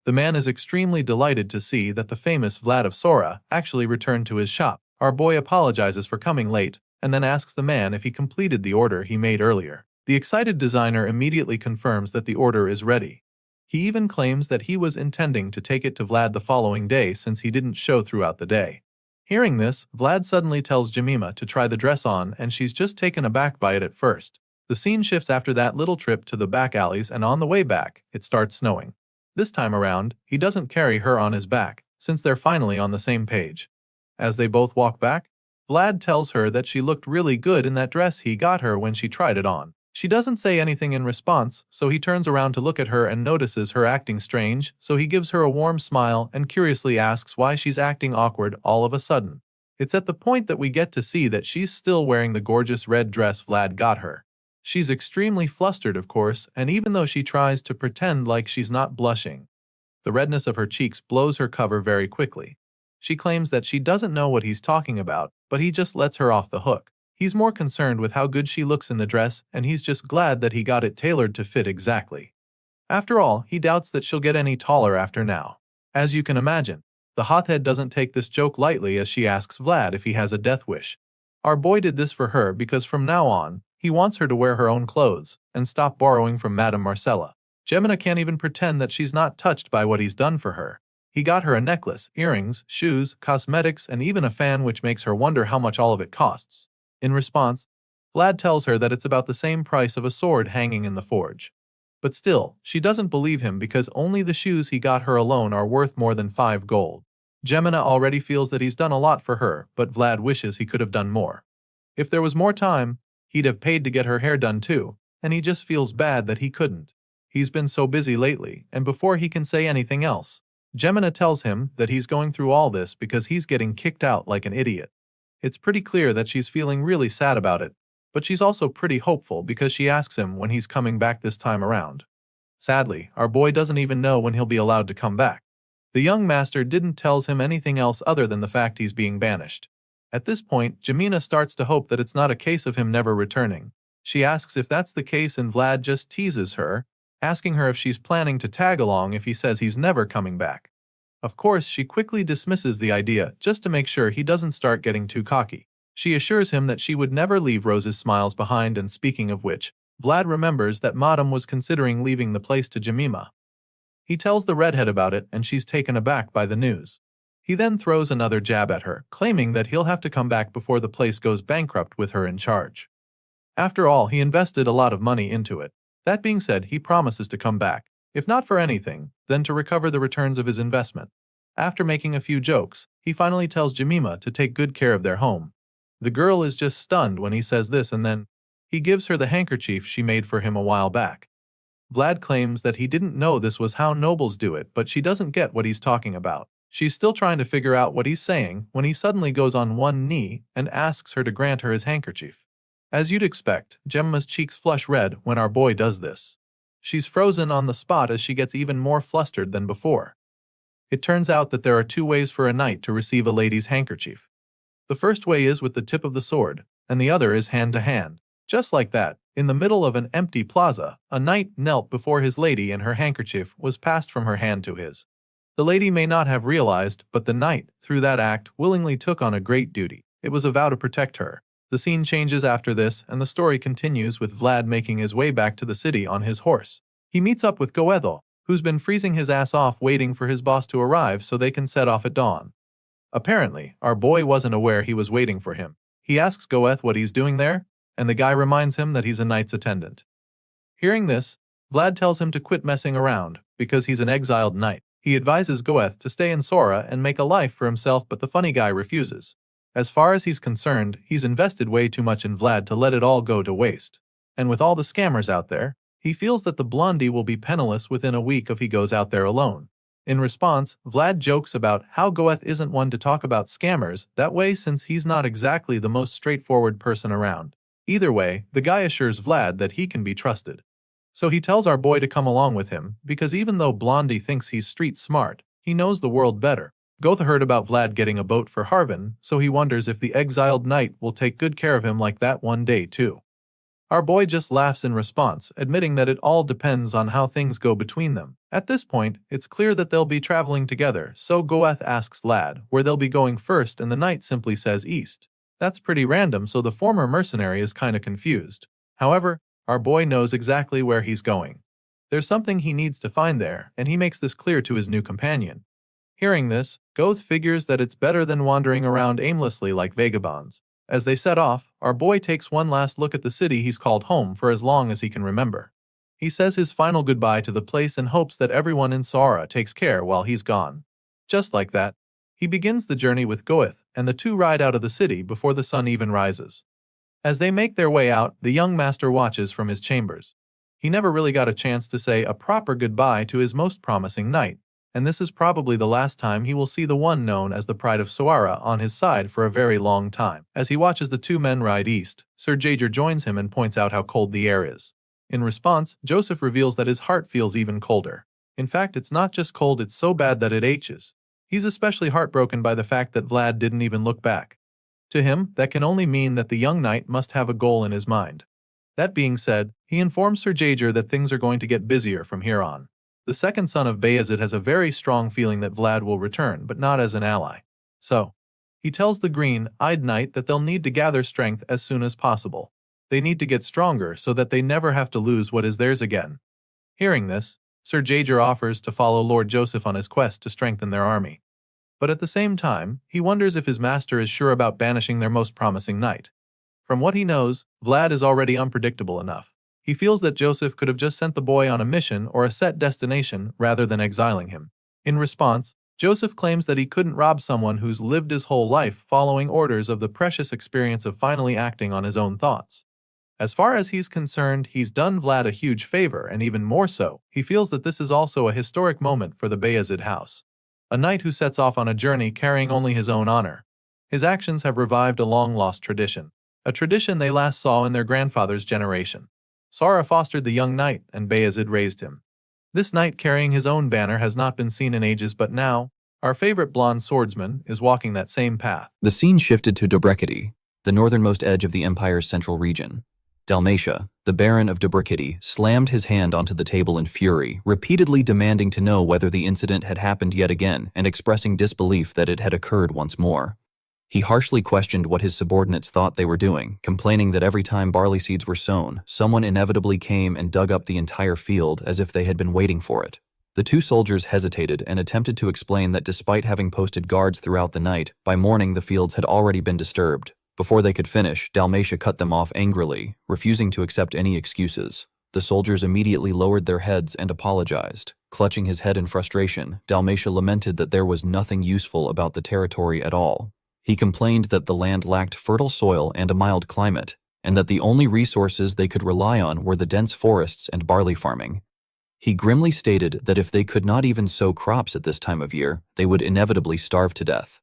The man is extremely delighted to see that the famous Vlad of Sora actually returned to his shop. Our boy apologizes for coming late, and then asks the man if he completed the order he made earlier. The excited designer immediately confirms that the order is ready. He even claims that he was intending to take it to Vlad the following day since he didn't show throughout the day. Hearing this, Vlad suddenly tells Jemima to try the dress on, and she's just taken aback by it at first. The scene shifts after that little trip to the back alleys, and on the way back, it starts snowing. This time around, he doesn't carry her on his back, since they're finally on the same page. As they both walk back, Vlad tells her that she looked really good in that dress he got her when she tried it on. She doesn't say anything in response, so he turns around to look at her and notices her acting strange, so he gives her a warm smile and curiously asks why she's acting awkward all of a sudden. It's at the point that we get to see that she's still wearing the gorgeous red dress Vlad got her. She's extremely flustered, of course, and even though she tries to pretend like she's not blushing, the redness of her cheeks blows her cover very quickly. She claims that she doesn't know what he's talking about, but he just lets her off the hook. He's more concerned with how good she looks in the dress, and he's just glad that he got it tailored to fit exactly. After all, he doubts that she'll get any taller after now. As you can imagine, the hothead doesn't take this joke lightly as she asks Vlad if he has a death wish. Our boy did this for her because from now on, he wants her to wear her own clothes and stop borrowing from Madame Marcella. Gemina can't even pretend that she's not touched by what he's done for her. He got her a necklace, earrings, shoes, cosmetics, and even a fan, which makes her wonder how much all of it costs. In response, Vlad tells her that it's about the same price of a sword hanging in the forge. But still, she doesn't believe him because only the shoes he got her alone are worth more than 5 gold. Gemina already feels that he's done a lot for her, but Vlad wishes he could have done more. If there was more time, he'd have paid to get her hair done too, and he just feels bad that he couldn't. He's been so busy lately, and before he can say anything else, Gemina tells him that he's going through all this because he's getting kicked out like an idiot. It's pretty clear that she's feeling really sad about it, but she's also pretty hopeful because she asks him when he's coming back this time around. Sadly, our boy doesn't even know when he'll be allowed to come back. The young master didn't tell him anything else other than the fact he's being banished. At this point, Jemina starts to hope that it's not a case of him never returning. She asks if that's the case, and Vlad just teases her, asking her if she's planning to tag along if he says he's never coming back. Of course, she quickly dismisses the idea just to make sure he doesn't start getting too cocky. She assures him that she would never leave Rose's smiles behind, and speaking of which, Vlad remembers that Madam was considering leaving the place to Jemima. He tells the redhead about it and she's taken aback by the news. He then throws another jab at her, claiming that he'll have to come back before the place goes bankrupt with her in charge. After all, he invested a lot of money into it. That being said, he promises to come back, if not for anything, then to recover the returns of his investment. After making a few jokes, he finally tells Jemima to take good care of their home. The girl is just stunned when he says this, and then he gives her the handkerchief she made for him a while back. Vlad claims that he didn't know this was how nobles do it, but she doesn't get what he's talking about. She's still trying to figure out what he's saying when he suddenly goes on one knee and asks her to grant her his handkerchief. As you'd expect, Jemima's cheeks flush red when our boy does this. She's frozen on the spot as she gets even more flustered than before. It turns out that there are two ways for a knight to receive a lady's handkerchief. The first way is with the tip of the sword, and the other is hand to hand. Just like that, in the middle of an empty plaza, a knight knelt before his lady and her handkerchief was passed from her hand to his. The lady may not have realized, but the knight, through that act, willingly took on a great duty. It was a vow to protect her. The scene changes after this, and the story continues with Vlad making his way back to the city on his horse. He meets up with Goethel, who's been freezing his ass off waiting for his boss to arrive so they can set off at dawn. Apparently, our boy wasn't aware he was waiting for him. He asks Goeth what he's doing there, and the guy reminds him that he's a knight's attendant. Hearing this, Vlad tells him to quit messing around, because he's an exiled knight. He advises Goeth to stay in Sara and make a life for himself, but the funny guy refuses. As far as he's concerned, he's invested way too much in Vlad to let it all go to waste. And with all the scammers out there, he feels that the blondie will be penniless within a week if he goes out there alone. In response, Vlad jokes about how Goeth isn't one to talk about scammers that way since he's not exactly the most straightforward person around. Either way, the guy assures Vlad that he can be trusted. So he tells our boy to come along with him, because even though Blondie thinks he's street smart, he knows the world better. Goeth heard about Vlad getting a boat for Harvin, so he wonders if the exiled knight will take good care of him like that one day too. Our boy just laughs in response, admitting that it all depends on how things go between them. At this point, it's clear that they'll be traveling together, so Goeth asks Lad where they'll be going first and the knight simply says east. That's pretty random, so the former mercenary is kinda confused. However, our boy knows exactly where he's going. There's something he needs to find there, and he makes this clear to his new companion. Hearing this, Goeth figures that it's better than wandering around aimlessly like vagabonds. As they set off, our boy takes one last look at the city he's called home for as long as he can remember. He says his final goodbye to the place and hopes that everyone in Sara takes care while he's gone. Just like that, he begins the journey with Goeth, and the two ride out of the city before the sun even rises. As they make their way out, the young master watches from his chambers. He never really got a chance to say a proper goodbye to his most promising knight, and this is probably the last time he will see the one known as the Pride of Sara on his side for a very long time. As he watches the two men ride east, Sir Stangga joins him and points out how cold the air is. In response, Joseph reveals that his heart feels even colder. In fact, it's not just cold, it's so bad that it aches. He's especially heartbroken by the fact that Vlad didn't even look back. To him, that can only mean that the young knight must have a goal in his mind. That being said, he informs Sir Stangga that things are going to get busier from here on. The second son of Bayezid has a very strong feeling that Vlad will return, but not as an ally. So, he tells the green-eyed knight that they'll need to gather strength as soon as possible. They need to get stronger so that they never have to lose what is theirs again. Hearing this, Sir Stangga offers to follow Lord Joseph on his quest to strengthen their army. But at the same time, he wonders if his master is sure about banishing their most promising knight. From what he knows, Vlad is already unpredictable enough. He feels that Joseph could have just sent the boy on a mission or a set destination rather than exiling him. In response, Joseph claims that he couldn't rob someone who's lived his whole life following orders of the precious experience of finally acting on his own thoughts. As far as he's concerned, he's done Vlad a huge favor, and even more so, he feels that this is also a historic moment for the Bayezid house. A knight who sets off on a journey carrying only his own honor. His actions have revived a long-lost tradition. A tradition they last saw in their grandfather's generation. Sara fostered the young knight, and Bayezid raised him. This knight carrying his own banner has not been seen in ages, but now, our favorite blonde swordsman is walking that same path. The scene shifted to Dobrekity, the northernmost edge of the Empire's central region. Dalmatia, the Baron of Dubricity, slammed his hand onto the table in fury, repeatedly demanding to know whether the incident had happened yet again and expressing disbelief that it had occurred once more. He harshly questioned what his subordinates thought they were doing, complaining that every time barley seeds were sown, someone inevitably came and dug up the entire field as if they had been waiting for it. The two soldiers hesitated and attempted to explain that despite having posted guards throughout the night, by morning the fields had already been disturbed. Before they could finish, Dalmatia cut them off angrily, refusing to accept any excuses. The soldiers immediately lowered their heads and apologized. Clutching his head in frustration, Dalmatia lamented that there was nothing useful about the territory at all. He complained that the land lacked fertile soil and a mild climate, and that the only resources they could rely on were the dense forests and barley farming. He grimly stated that if they could not even sow crops at this time of year, they would inevitably starve to death.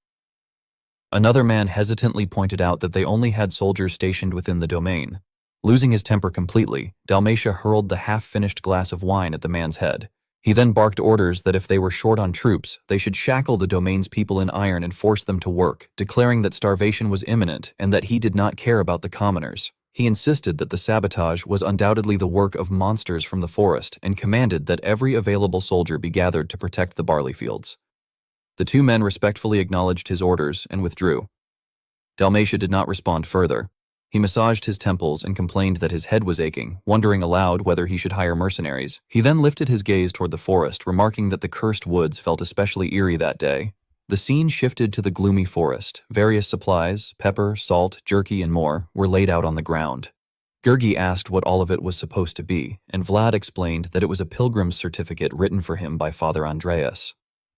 Another man hesitantly pointed out that they only had soldiers stationed within the domain. Losing his temper completely, Dalmatia hurled the half-finished glass of wine at the man's head. He then barked orders that if they were short on troops, they should shackle the domain's people in iron and force them to work, declaring that starvation was imminent and that he did not care about the commoners. He insisted that the sabotage was undoubtedly the work of monsters from the forest and commanded that every available soldier be gathered to protect the barley fields. The two men respectfully acknowledged his orders and withdrew. Dalmatia did not respond further. He massaged his temples and complained that his head was aching, wondering aloud whether he should hire mercenaries. He then lifted his gaze toward the forest, remarking that the cursed woods felt especially eerie that day. The scene shifted to the gloomy forest. Various supplies, pepper, salt, jerky, and more, were laid out on the ground. Gurgi asked what all of it was supposed to be, and Vlad explained that it was a pilgrim's certificate written for him by Father Andreas.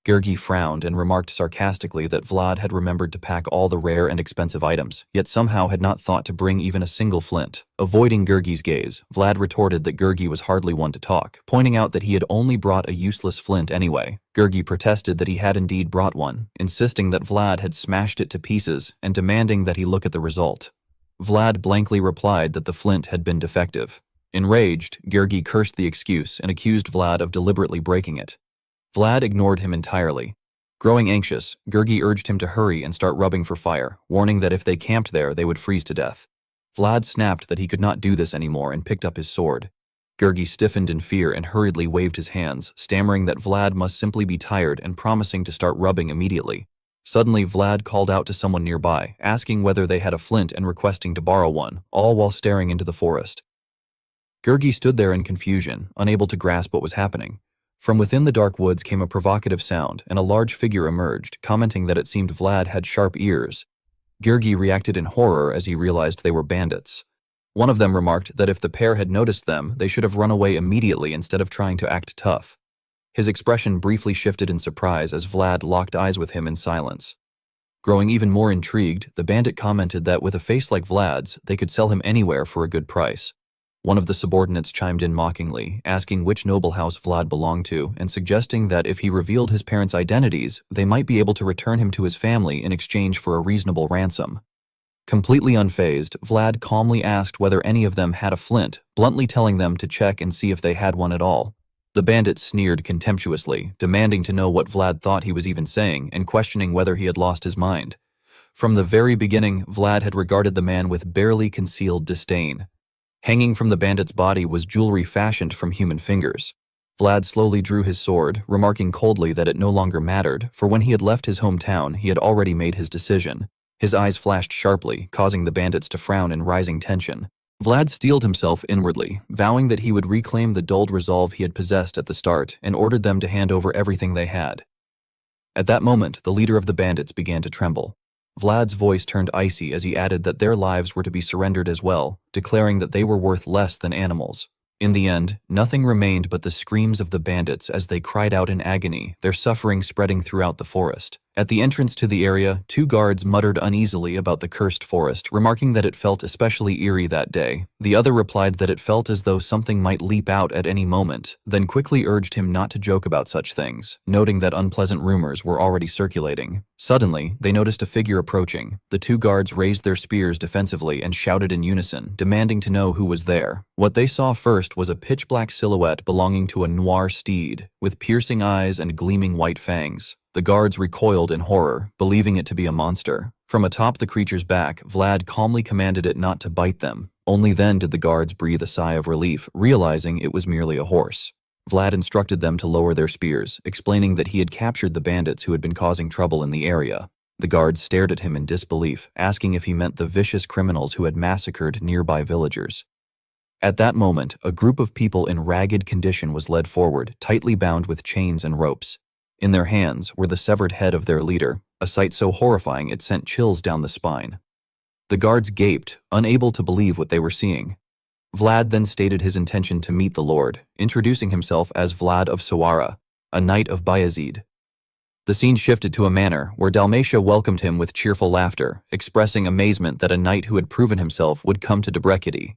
Gurgi frowned and remarked sarcastically that Vlad had remembered to pack all the rare and expensive items, yet somehow had not thought to bring even a single flint. Avoiding Gurgi's gaze, Vlad retorted that Gurgi was hardly one to talk, pointing out that he had only brought a useless flint anyway. Gurgi protested that he had indeed brought one, insisting that Vlad had smashed it to pieces and demanding that he look at the result. Vlad blankly replied that the flint had been defective. Enraged, Gurgi cursed the excuse and accused Vlad of deliberately breaking it. Vlad ignored him entirely. Growing anxious, Gurgi urged him to hurry and start rubbing for fire, warning that if they camped there, they would freeze to death. Vlad snapped that he could not do this anymore and picked up his sword. Gurgi stiffened in fear and hurriedly waved his hands, stammering that Vlad must simply be tired and promising to start rubbing immediately. Suddenly, Vlad called out to someone nearby, asking whether they had a flint and requesting to borrow one, all while staring into the forest. Gurgi stood there in confusion, unable to grasp what was happening. From within the dark woods came a provocative sound, and a large figure emerged, commenting that it seemed Vlad had sharp ears. Gurgi reacted in horror as he realized they were bandits. One of them remarked that if the pair had noticed them, they should have run away immediately instead of trying to act tough. His expression briefly shifted in surprise as Vlad locked eyes with him in silence. Growing even more intrigued, the bandit commented that with a face like Vlad's, they could sell him anywhere for a good price. One of the subordinates chimed in mockingly, asking which noble house Vlad belonged to and suggesting that if he revealed his parents' identities, they might be able to return him to his family in exchange for a reasonable ransom. Completely unfazed, Vlad calmly asked whether any of them had a flint, bluntly telling them to check and see if they had one at all. The bandit sneered contemptuously, demanding to know what Vlad thought he was even saying and questioning whether he had lost his mind. From the very beginning, Vlad had regarded the man with barely concealed disdain. Hanging from the bandit's body was jewelry fashioned from human fingers. Vlad slowly drew his sword, remarking coldly that it no longer mattered, for when he had left his hometown, he had already made his decision. His eyes flashed sharply, causing the bandits to frown in rising tension. Vlad steeled himself inwardly, vowing that he would reclaim the dulled resolve he had possessed at the start, and ordered them to hand over everything they had. At that moment, the leader of the bandits began to tremble. Vlad's voice turned icy as he added that their lives were to be surrendered as well, declaring that they were worth less than animals. In the end, nothing remained but the screams of the bandits as they cried out in agony, their suffering spreading throughout the forest. At the entrance to the area, two guards muttered uneasily about the cursed forest, remarking that it felt especially eerie that day. The other replied that it felt as though something might leap out at any moment, then quickly urged him not to joke about such things, noting that unpleasant rumors were already circulating. Suddenly, they noticed a figure approaching. The two guards raised their spears defensively and shouted in unison, demanding to know who was there. What they saw first was a pitch-black silhouette belonging to a noir steed, with piercing eyes and gleaming white fangs. The guards recoiled in horror, believing it to be a monster. From atop the creature's back, Vlad calmly commanded it not to bite them, Only then did the guards breathe a sigh of relief, realizing it was merely a horse. Vlad instructed them to lower their spears, explaining that he had captured the bandits who had been causing trouble in the area. The guards stared at him in disbelief, asking if he meant the vicious criminals who had massacred nearby villagers. At that moment, a group of people in ragged condition was led forward, tightly bound with chains and ropes. In their hands were the severed head of their leader, a sight so horrifying it sent chills down the spine. The guards gaped, unable to believe what they were seeing. Vlad then stated his intention to meet the Lord, introducing himself as Vlad of Sara, a knight of Bayezid. The scene shifted to a manor where Dalmatia welcomed him with cheerful laughter, expressing amazement that a knight who had proven himself would come to Dubraketti.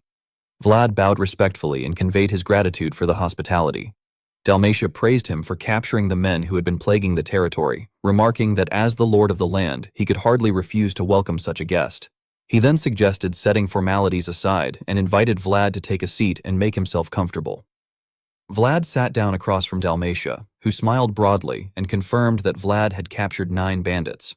Vlad bowed respectfully and conveyed his gratitude for the hospitality. Dalmatia praised him for capturing the men who had been plaguing the territory, remarking that as the lord of the land, he could hardly refuse to welcome such a guest. He then suggested setting formalities aside and invited Vlad to take a seat and make himself comfortable. Vlad sat down across from Dalmatia, who smiled broadly and confirmed that Vlad had captured 9 bandits.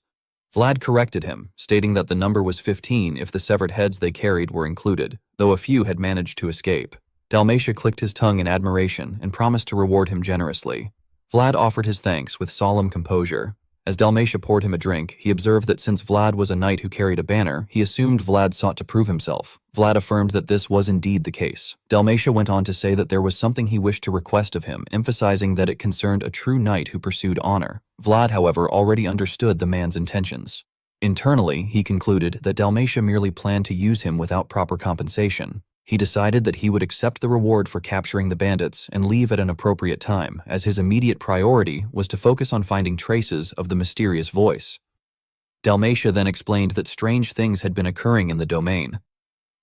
Vlad corrected him, stating that the number was 15 if the severed heads they carried were included, though a few had managed to escape. Dalmatia clicked his tongue in admiration and promised to reward him generously. Vlad offered his thanks with solemn composure. As Dalmatia poured him a drink, he observed that since Vlad was a knight who carried a banner, he assumed Vlad sought to prove himself. Vlad affirmed that this was indeed the case. Dalmatia went on to say that there was something he wished to request of him, emphasizing that it concerned a true knight who pursued honor. Vlad, however, already understood the man's intentions. Internally, he concluded that Dalmatia merely planned to use him without proper compensation. He decided that he would accept the reward for capturing the bandits and leave at an appropriate time, as his immediate priority was to focus on finding traces of the mysterious voice. Dalmatia then explained that strange things had been occurring in the domain.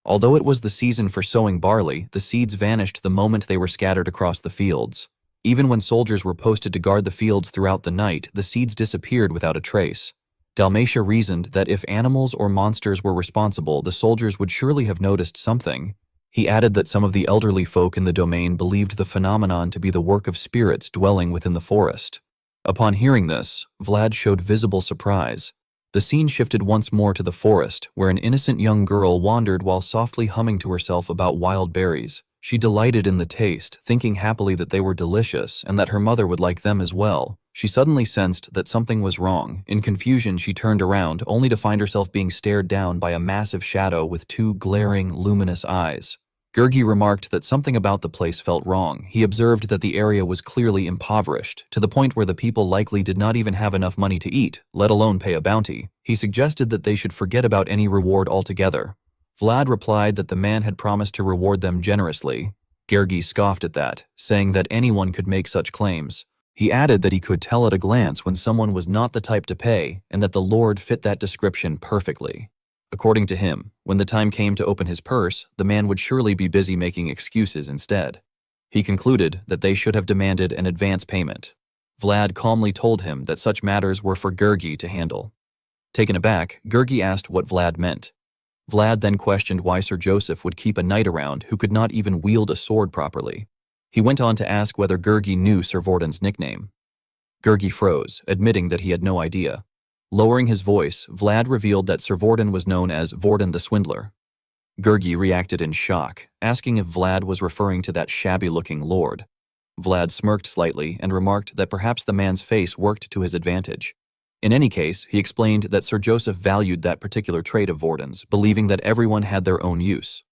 Although it was the season for sowing barley, the seeds vanished the moment they were scattered across the fields. Even when soldiers were posted to guard the fields throughout the night, the seeds disappeared without a trace. Dalmatia reasoned that if animals or monsters were responsible, the soldiers would surely have noticed something. He added that some of the elderly folk in the domain believed the phenomenon to be the work of spirits dwelling within the forest. Upon hearing this, Vlad showed visible surprise. The scene shifted once more to the forest, where an innocent young girl wandered while softly humming to herself about wild berries. She delighted in the taste, thinking happily that they were delicious and that her mother would like them as well. She suddenly sensed that something was wrong. In confusion, she turned around, only to find herself being stared down by a massive shadow with 2 glaring, luminous eyes. Gurgi remarked that something about the place felt wrong. He observed that the area was clearly impoverished, to the point where the people likely did not even have enough money to eat, let alone pay a bounty. He suggested that they should forget about any reward altogether. Vlad replied that the man had promised to reward them generously. Gurgi scoffed at that, saying that anyone could make such claims. He added that he could tell at a glance when someone was not the type to pay, and that the Lord fit that description perfectly. According to him, when the time came to open his purse, the man would surely be busy making excuses instead. He concluded that they should have demanded an advance payment. Vlad calmly told him that such matters were for Gurgi to handle. Taken aback, Gurgi asked what Vlad meant. Vlad then questioned why Sir Joseph would keep a knight around who could not even wield a sword properly. He went on to ask whether Gurgi knew Sir Vorden's nickname. Gurgi froze, admitting that he had no idea. Lowering his voice, Vlad revealed that Sir Vorden was known as Vorden the Swindler. Gurgi reacted in shock, asking if Vlad was referring to that shabby-looking lord. Vlad smirked slightly and remarked that perhaps the man's face worked to his advantage. In any case, he explained that Sir Joseph valued that particular trait of Vorden's, believing that everyone had their own use.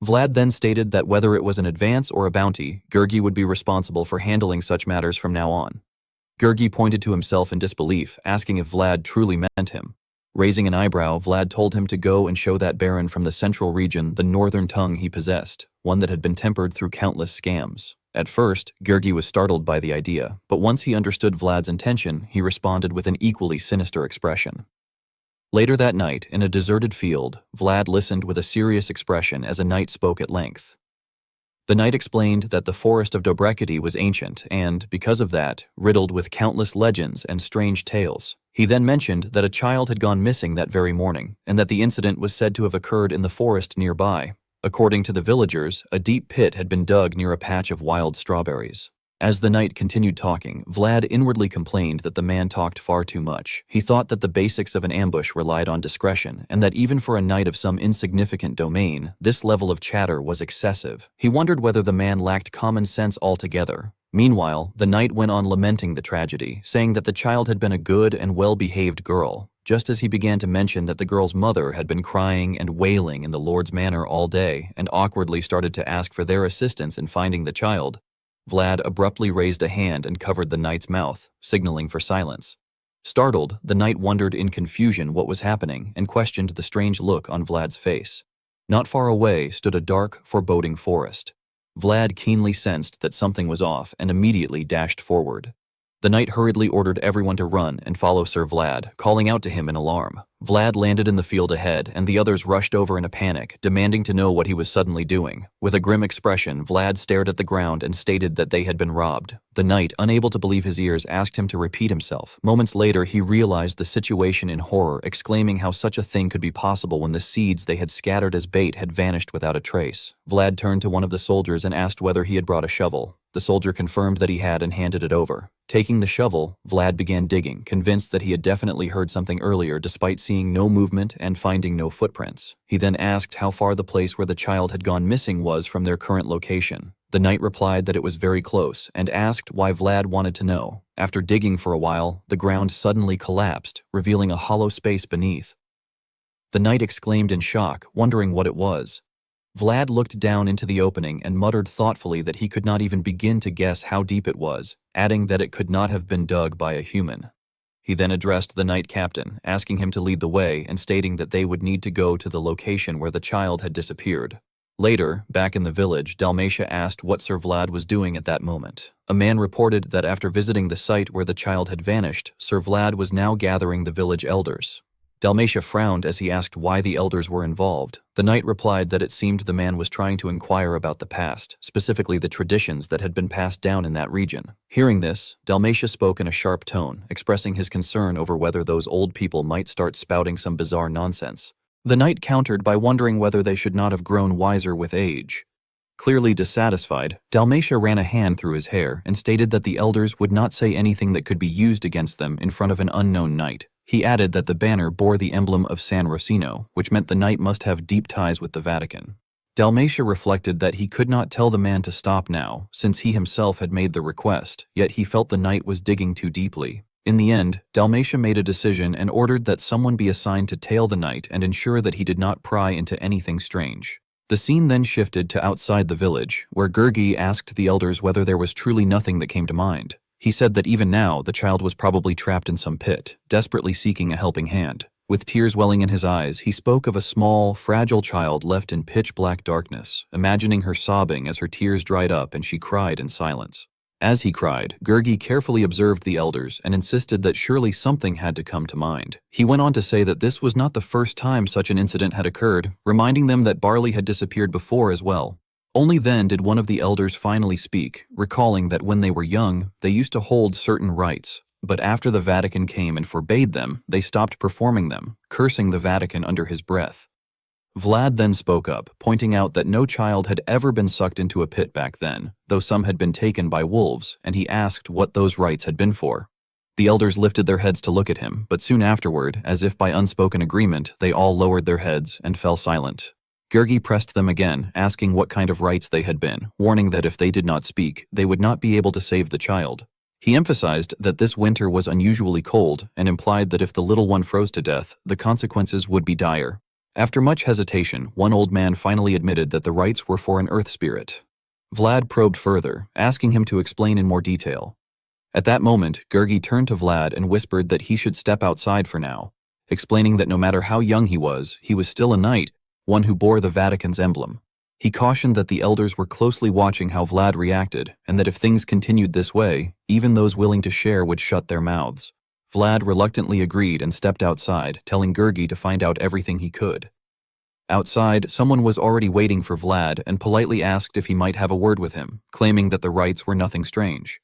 Vlad then stated that whether it was an advance or a bounty, Gurgi would be responsible for handling such matters from now on. Gurgi pointed to himself in disbelief, asking if Vlad truly meant him. Raising an eyebrow, Vlad told him to go and show that baron from the central region the northern tongue he possessed, one that had been tempered through countless scams. At first, Gurgi was startled by the idea, but once he understood Vlad's intention, he responded with an equally sinister expression. Later that night, in a deserted field, Vlad listened with a serious expression as a knight spoke at length. The knight explained that the forest of Dubraketti was ancient and, because of that, riddled with countless legends and strange tales. He then mentioned that a child had gone missing that very morning, and that the incident was said to have occurred in the forest nearby. According to the villagers, a deep pit had been dug near a patch of wild strawberries. As the knight continued talking, Vlad inwardly complained that the man talked far too much. He thought that the basics of an ambush relied on discretion, and that even for a knight of some insignificant domain, this level of chatter was excessive. He wondered whether the man lacked common sense altogether. Meanwhile, the knight went on lamenting the tragedy, saying that the child had been a good and well-behaved girl, just as he began to mention that the girl's mother had been crying and wailing in the Lord's manor all day and awkwardly started to ask for their assistance in finding the child. Vlad abruptly raised a hand and covered the knight's mouth, signaling for silence. Startled, the knight wondered in confusion what was happening and questioned the strange look on Vlad's face. Not far away stood a dark, foreboding forest. Vlad keenly sensed that something was off and immediately dashed forward. The knight hurriedly ordered everyone to run and follow Sir Vlad, calling out to him in alarm. Vlad landed in the field ahead, and the others rushed over in a panic, demanding to know what he was suddenly doing. With a grim expression, Vlad stared at the ground and stated that they had been robbed. The knight, unable to believe his ears, asked him to repeat himself. Moments later, he realized the situation in horror, exclaiming how such a thing could be possible when the seeds they had scattered as bait had vanished without a trace. Vlad turned to one of the soldiers and asked whether he had brought a shovel. The soldier confirmed that he had and handed it over. Taking the shovel, Vlad began digging, convinced that he had definitely heard something earlier despite seeing no movement and finding no footprints. He then asked how far the place where the child had gone missing was from their current location. The knight replied that it was very close and asked why Vlad wanted to know. After digging for a while, the ground suddenly collapsed, revealing a hollow space beneath. The knight exclaimed in shock, wondering what it was. Vlad looked down into the opening and muttered thoughtfully that he could not even begin to guess how deep it was, adding that it could not have been dug by a human. He then addressed the knight captain, asking him to lead the way and stating that they would need to go to the location where the child had disappeared. Later, back in the village, Dalmatia asked what Sir Vlad was doing at that moment. A man reported that after visiting the site where the child had vanished, Sir Vlad was now gathering the village elders. Dalmatia frowned as he asked why the elders were involved. The knight replied that it seemed the man was trying to inquire about the past, specifically the traditions that had been passed down in that region. Hearing this, Dalmatia spoke in a sharp tone, expressing his concern over whether those old people might start spouting some bizarre nonsense. The knight countered by wondering whether they should not have grown wiser with age. Clearly dissatisfied, Dalmatia ran a hand through his hair and stated that the elders would not say anything that could be used against them in front of an unknown knight. He added that the banner bore the emblem of San Rosino, which meant the knight must have deep ties with the Vatican. Dalmatia reflected that he could not tell the man to stop now, since he himself had made the request, yet he felt the knight was digging too deeply. In the end, Dalmatia made a decision and ordered that someone be assigned to tail the knight and ensure that he did not pry into anything strange. The scene then shifted to outside the village, where Gurgi asked the elders whether there was truly nothing that came to mind. He said that even now, the child was probably trapped in some pit, desperately seeking a helping hand. With tears welling in his eyes, he spoke of a small, fragile child left in pitch-black darkness, imagining her sobbing as her tears dried up and she cried in silence. As he cried, Gurgi carefully observed the elders and insisted that surely something had to come to mind. He went on to say that this was not the first time such an incident had occurred, reminding them that Barley had disappeared before as well. Only then did one of the elders finally speak, recalling that when they were young, they used to hold certain rites, but after the Vatican came and forbade them, they stopped performing them, cursing the Vatican under his breath. Vlad then spoke up, pointing out that no child had ever been sucked into a pit back then, though some had been taken by wolves, and he asked what those rites had been for. The elders lifted their heads to look at him, but soon afterward, as if by unspoken agreement, they all lowered their heads and fell silent. Gurgi pressed them again, asking what kind of rites they had been, warning that if they did not speak, they would not be able to save the child. He emphasized that this winter was unusually cold and implied that if the little one froze to death, the consequences would be dire. After much hesitation, one old man finally admitted that the rites were for an earth spirit. Vlad probed further, asking him to explain in more detail. At that moment, Gurgi turned to Vlad and whispered that he should step outside for now, explaining that no matter how young he was still a knight, one who bore the Vatican's emblem. He cautioned that the elders were closely watching how Vlad reacted, and that if things continued this way, even those willing to share would shut their mouths. Vlad reluctantly agreed and stepped outside, telling Gurgi to find out everything he could. Outside, someone was already waiting for Vlad and politely asked if he might have a word with him, claiming that the rites were nothing strange.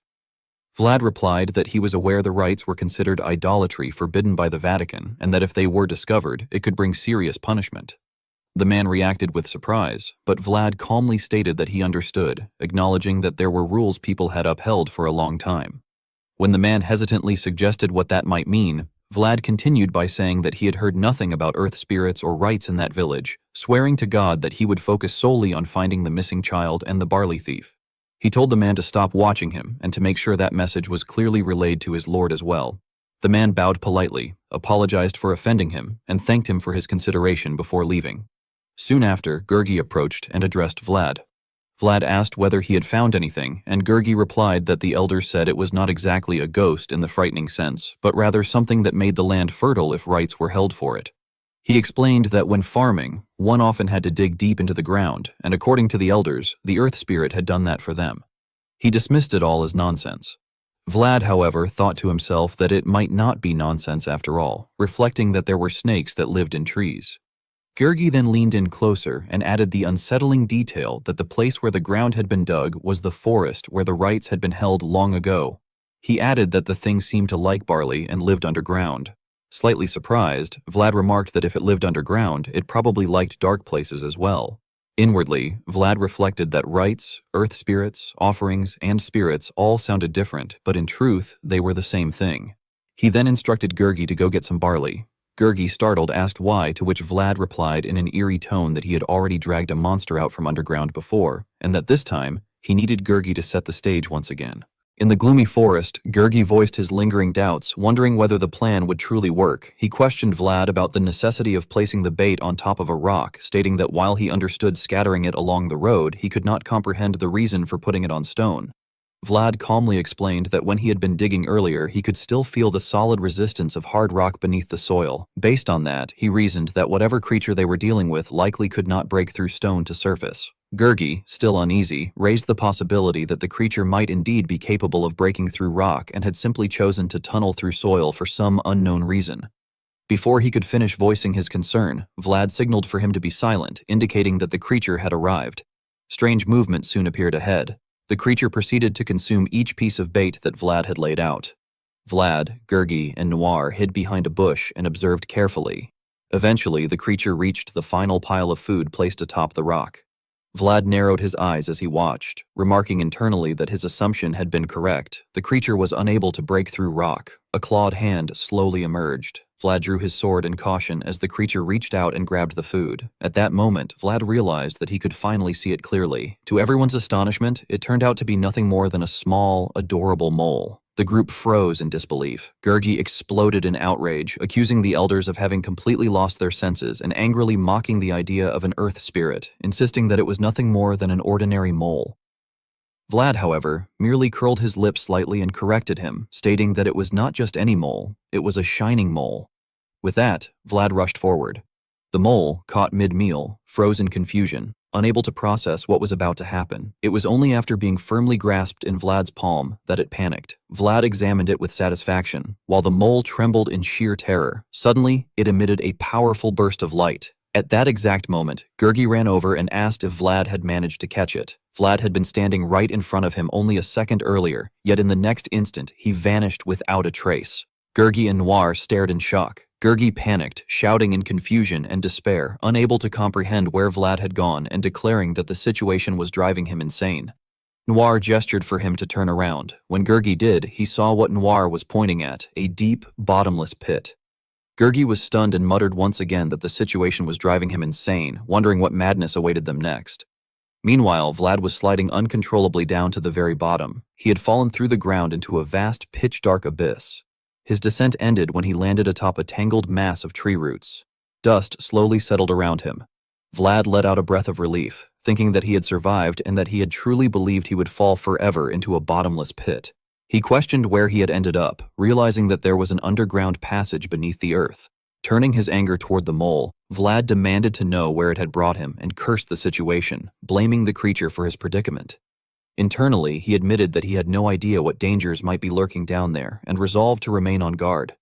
Vlad replied that he was aware the rites were considered idolatry forbidden by the Vatican, and that if they were discovered, it could bring serious punishment. The man reacted with surprise, but Vlad calmly stated that he understood, acknowledging that there were rules people had upheld for a long time. When the man hesitantly suggested what that might mean, Vlad continued by saying that he had heard nothing about earth spirits or rites in that village, swearing to God that he would focus solely on finding the missing child and the barley thief. He told the man to stop watching him and to make sure that message was clearly relayed to his lord as well. The man bowed politely, apologized for offending him, and thanked him for his consideration before leaving. Soon after, Gurgi approached and addressed Vlad. Vlad asked whether he had found anything, and Gurgi replied that the elders said it was not exactly a ghost in the frightening sense, but rather something that made the land fertile if rites were held for it. He explained that when farming, one often had to dig deep into the ground, and according to the elders, the earth spirit had done that for them. He dismissed it all as nonsense. Vlad, however, thought to himself that it might not be nonsense after all, reflecting that there were snakes that lived in trees. Gurgi then leaned in closer and added the unsettling detail that the place where the ground had been dug was the forest where the rites had been held long ago. He added that the thing seemed to like barley and lived underground. Slightly surprised, Vlad remarked that if it lived underground, it probably liked dark places as well. Inwardly, Vlad reflected that rites, earth spirits, offerings, and spirits all sounded different, but in truth, they were the same thing. He then instructed Gurgi to go get some barley. Gurgi, startled, asked why, to which Vlad replied in an eerie tone that he had already dragged a monster out from underground before, and that this time, he needed Gurgi to set the stage once again. In the gloomy forest, Gurgi voiced his lingering doubts, wondering whether the plan would truly work. He questioned Vlad about the necessity of placing the bait on top of a rock, stating that while he understood scattering it along the road, he could not comprehend the reason for putting it on stone. Vlad calmly explained that when he had been digging earlier, he could still feel the solid resistance of hard rock beneath the soil. Based on that, he reasoned that whatever creature they were dealing with likely could not break through stone to surface. Gurgi, still uneasy, raised the possibility that the creature might indeed be capable of breaking through rock and had simply chosen to tunnel through soil for some unknown reason. Before he could finish voicing his concern, Vlad signaled for him to be silent, indicating that the creature had arrived. Strange movement soon appeared ahead. The creature proceeded to consume each piece of bait that Vlad had laid out. Vlad, Gurgi, and Noir hid behind a bush and observed carefully. Eventually, the creature reached the final pile of food placed atop the rock. Vlad narrowed his eyes as he watched, remarking internally that his assumption had been correct. The creature was unable to break through rock. A clawed hand slowly emerged. Vlad drew his sword in caution as the creature reached out and grabbed the food. At that moment, Vlad realized that he could finally see it clearly. To everyone's astonishment, it turned out to be nothing more than a small, adorable mole. The group froze in disbelief. Gurgi exploded in outrage, accusing the elders of having completely lost their senses and angrily mocking the idea of an earth spirit, insisting that it was nothing more than an ordinary mole. Vlad, however, merely curled his lips slightly and corrected him, stating that it was not just any mole, it was a shining mole. With that, Vlad rushed forward. The mole, caught mid-meal, froze in confusion, unable to process what was about to happen. It was only after being firmly grasped in Vlad's palm that it panicked. Vlad examined it with satisfaction, while the mole trembled in sheer terror. Suddenly, it emitted a powerful burst of light. At that exact moment, Gurgi ran over and asked if Vlad had managed to catch it. Vlad had been standing right in front of him only a second earlier, yet in the next instant, he vanished without a trace. Gurgi and Noir stared in shock. Gurgi panicked, shouting in confusion and despair, unable to comprehend where Vlad had gone and declaring that the situation was driving him insane. Noir gestured for him to turn around. When Gurgi did, he saw what Noir was pointing at, a deep, bottomless pit. Gurgi was stunned and muttered once again that the situation was driving him insane, wondering what madness awaited them next. Meanwhile, Vlad was sliding uncontrollably down to the very bottom. He had fallen through the ground into a vast, pitch-dark abyss. His descent ended when he landed atop a tangled mass of tree roots. Dust slowly settled around him. Vlad let out a breath of relief, thinking that he had survived and that he had truly believed he would fall forever into a bottomless pit. He questioned where he had ended up, realizing that there was an underground passage beneath the earth. Turning his anger toward the mole, Vlad demanded to know where it had brought him and cursed the situation, blaming the creature for his predicament. Internally, he admitted that he had no idea what dangers might be lurking down there and resolved to remain on guard.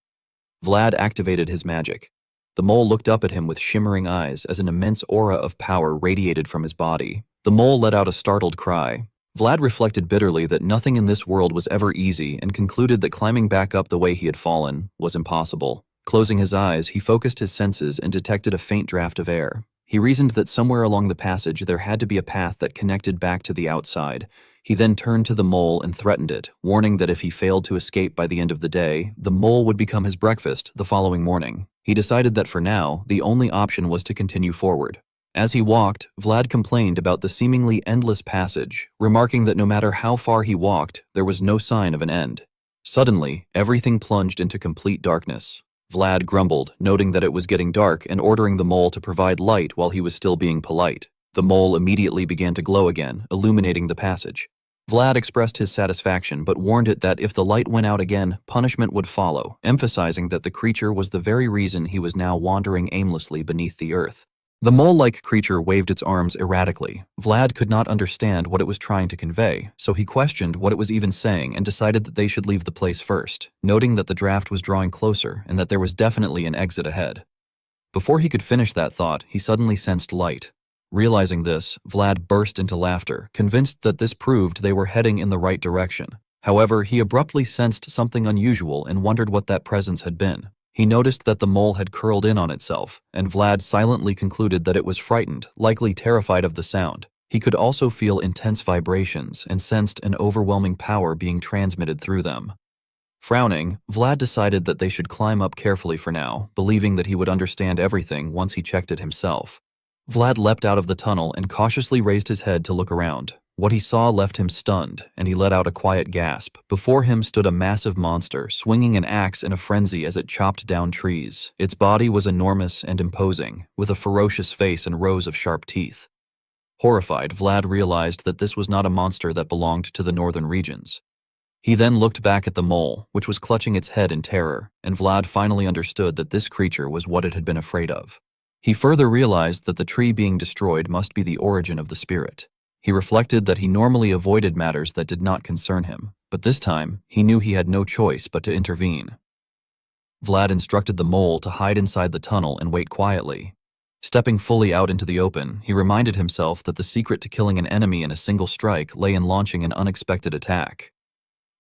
Vlad activated his magic. The mole looked up at him with shimmering eyes as an immense aura of power radiated from his body. The mole let out a startled cry. Vlad reflected bitterly that nothing in this world was ever easy and concluded that climbing back up the way he had fallen was impossible. Closing his eyes, he focused his senses and detected a faint draft of air. He reasoned that somewhere along the passage there had to be a path that connected back to the outside. He then turned to the mole and threatened it, warning that if he failed to escape by the end of the day, the mole would become his breakfast the following morning. He decided that for now, the only option was to continue forward. As he walked, Vlad complained about the seemingly endless passage, remarking that no matter how far he walked, there was no sign of an end. Suddenly, everything plunged into complete darkness. Vlad grumbled, noting that it was getting dark and ordering the mole to provide light while he was still being polite. The mole immediately began to glow again, illuminating the passage. Vlad expressed his satisfaction but warned it that if the light went out again, punishment would follow, emphasizing that the creature was the very reason he was now wandering aimlessly beneath the earth. The mole-like creature waved its arms erratically. Vlad could not understand what it was trying to convey, so he questioned what it was even saying and decided that they should leave the place first, noting that the draft was drawing closer and that there was definitely an exit ahead. Before he could finish that thought, he suddenly sensed light. Realizing this, Vlad burst into laughter, convinced that this proved they were heading in the right direction. However, he abruptly sensed something unusual and wondered what that presence had been. He noticed that the mole had curled in on itself, and Vlad silently concluded that it was frightened, likely terrified of the sound. He could also feel intense vibrations and sensed an overwhelming power being transmitted through them. Frowning, Vlad decided that they should climb up carefully for now, believing that he would understand everything once he checked it himself. Vlad leapt out of the tunnel and cautiously raised his head to look around. What he saw left him stunned, and he let out a quiet gasp. Before him stood a massive monster, swinging an axe in a frenzy as it chopped down trees. Its body was enormous and imposing, with a ferocious face and rows of sharp teeth. Horrified, Vlad realized that this was not a monster that belonged to the northern regions. He then looked back at the mole, which was clutching its head in terror, and Vlad finally understood that this creature was what it had been afraid of. He further realized that the tree being destroyed must be the origin of the spirit. He reflected that he normally avoided matters that did not concern him, but this time, he knew he had no choice but to intervene. Vlad instructed the mole to hide inside the tunnel and wait quietly. Stepping fully out into the open, he reminded himself that the secret to killing an enemy in a single strike lay in launching an unexpected attack.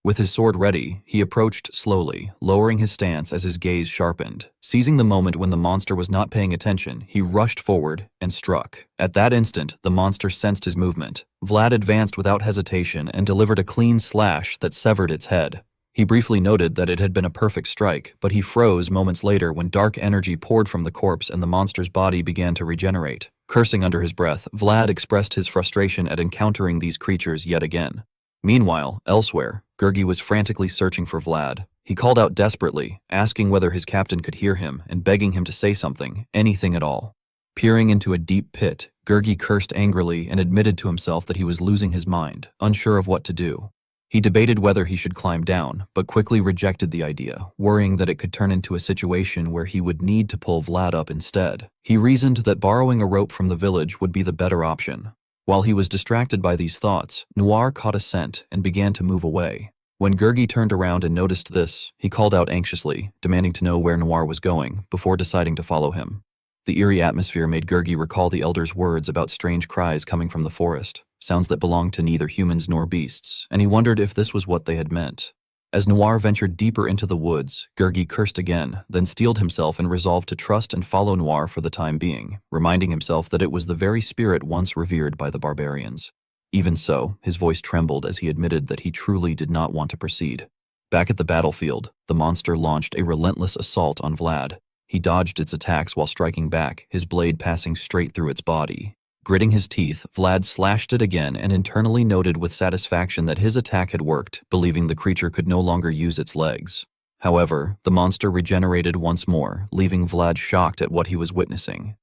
With his sword ready, he approached slowly, lowering his stance as his gaze sharpened. Seizing the moment when the monster was not paying attention, he rushed forward and struck. At that instant, the monster sensed his movement. Vlad advanced without hesitation and delivered a clean slash that severed its head. He briefly noted that it had been a perfect strike, but he froze moments later when dark energy poured from the corpse and the monster's body began to regenerate. Cursing under his breath, Vlad expressed his frustration at encountering these creatures yet again. Meanwhile, elsewhere, Gurgi was frantically searching for Vlad. He called out desperately, asking whether his captain could hear him and begging him to say something, anything at all. Peering into a deep pit, Gurgi cursed angrily and admitted to himself that he was losing his mind, unsure of what to do. He debated whether he should climb down, but quickly rejected the idea, worrying that it could turn into a situation where he would need to pull Vlad up instead. He reasoned that borrowing a rope from the village would be the better option. While he was distracted by these thoughts, Noir caught a scent and began to move away. When Gurgi turned around and noticed this, he called out anxiously, demanding to know where Noir was going, before deciding to follow him. The eerie atmosphere made Gurgi recall the elder's words about strange cries coming from the forest, sounds that belonged to neither humans nor beasts, and he wondered if this was what they had meant. As Noir ventured deeper into the woods, Gurgi cursed again, then steeled himself and resolved to trust and follow Noir for the time being, reminding himself that it was the very spirit once revered by the barbarians. Even so, his voice trembled as he admitted that he truly did not want to proceed. Back at the battlefield, the monster launched a relentless assault on Vlad. He dodged its attacks while striking back, his blade passing straight through its body. Gritting his teeth, Vlad slashed it again and internally noted with satisfaction that his attack had worked, believing the creature could no longer use its legs. However, the monster regenerated once more, leaving Vlad shocked at what he was witnessing.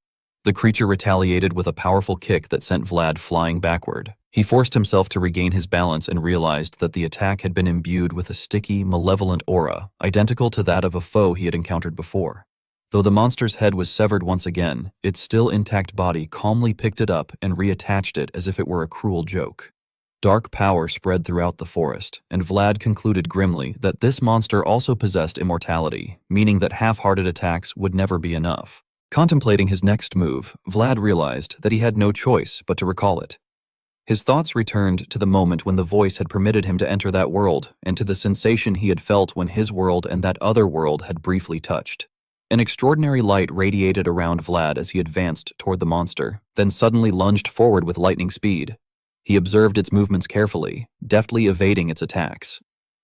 The creature retaliated with a powerful kick that sent Vlad flying backward. He forced himself to regain his balance and realized that the attack had been imbued with a sticky, malevolent aura, identical to that of a foe he had encountered before. Though the monster's head was severed once again, its still intact body calmly picked it up and reattached it as if it were a cruel joke. Dark power spread throughout the forest, and Vlad concluded grimly that this monster also possessed immortality, meaning that half-hearted attacks would never be enough. Contemplating his next move, Vlad realized that he had no choice but to recall it. His thoughts returned to the moment when the voice had permitted him to enter that world, and to the sensation he had felt when his world and that other world had briefly touched. An extraordinary light radiated around Vlad as he advanced toward the monster, then suddenly lunged forward with lightning speed. He observed its movements carefully, deftly evading its attacks.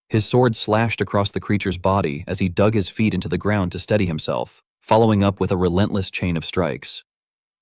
His sword slashed across the creature's body as he dug his feet into the ground to steady himself, following up with a relentless chain of strikes.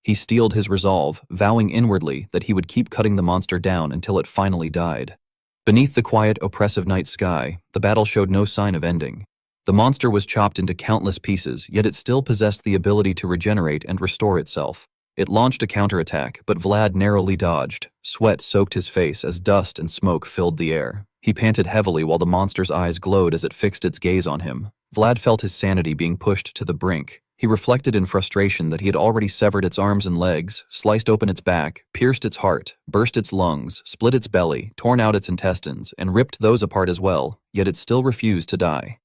He steeled his resolve, vowing inwardly that he would keep cutting the monster down until it finally died. Beneath the quiet, oppressive night sky, the battle showed no sign of ending. The monster was chopped into countless pieces, yet it still possessed the ability to regenerate and restore itself. It launched a counterattack, but Vlad narrowly dodged. Sweat soaked his face as dust and smoke filled the air. He panted heavily while the monster's eyes glowed as it fixed its gaze on him. Vlad felt his sanity being pushed to the brink. He reflected in frustration that he had already severed its arms and legs, sliced open its back, pierced its heart, burst its lungs, split its belly, torn out its intestines, and ripped those apart as well, yet it still refused to die.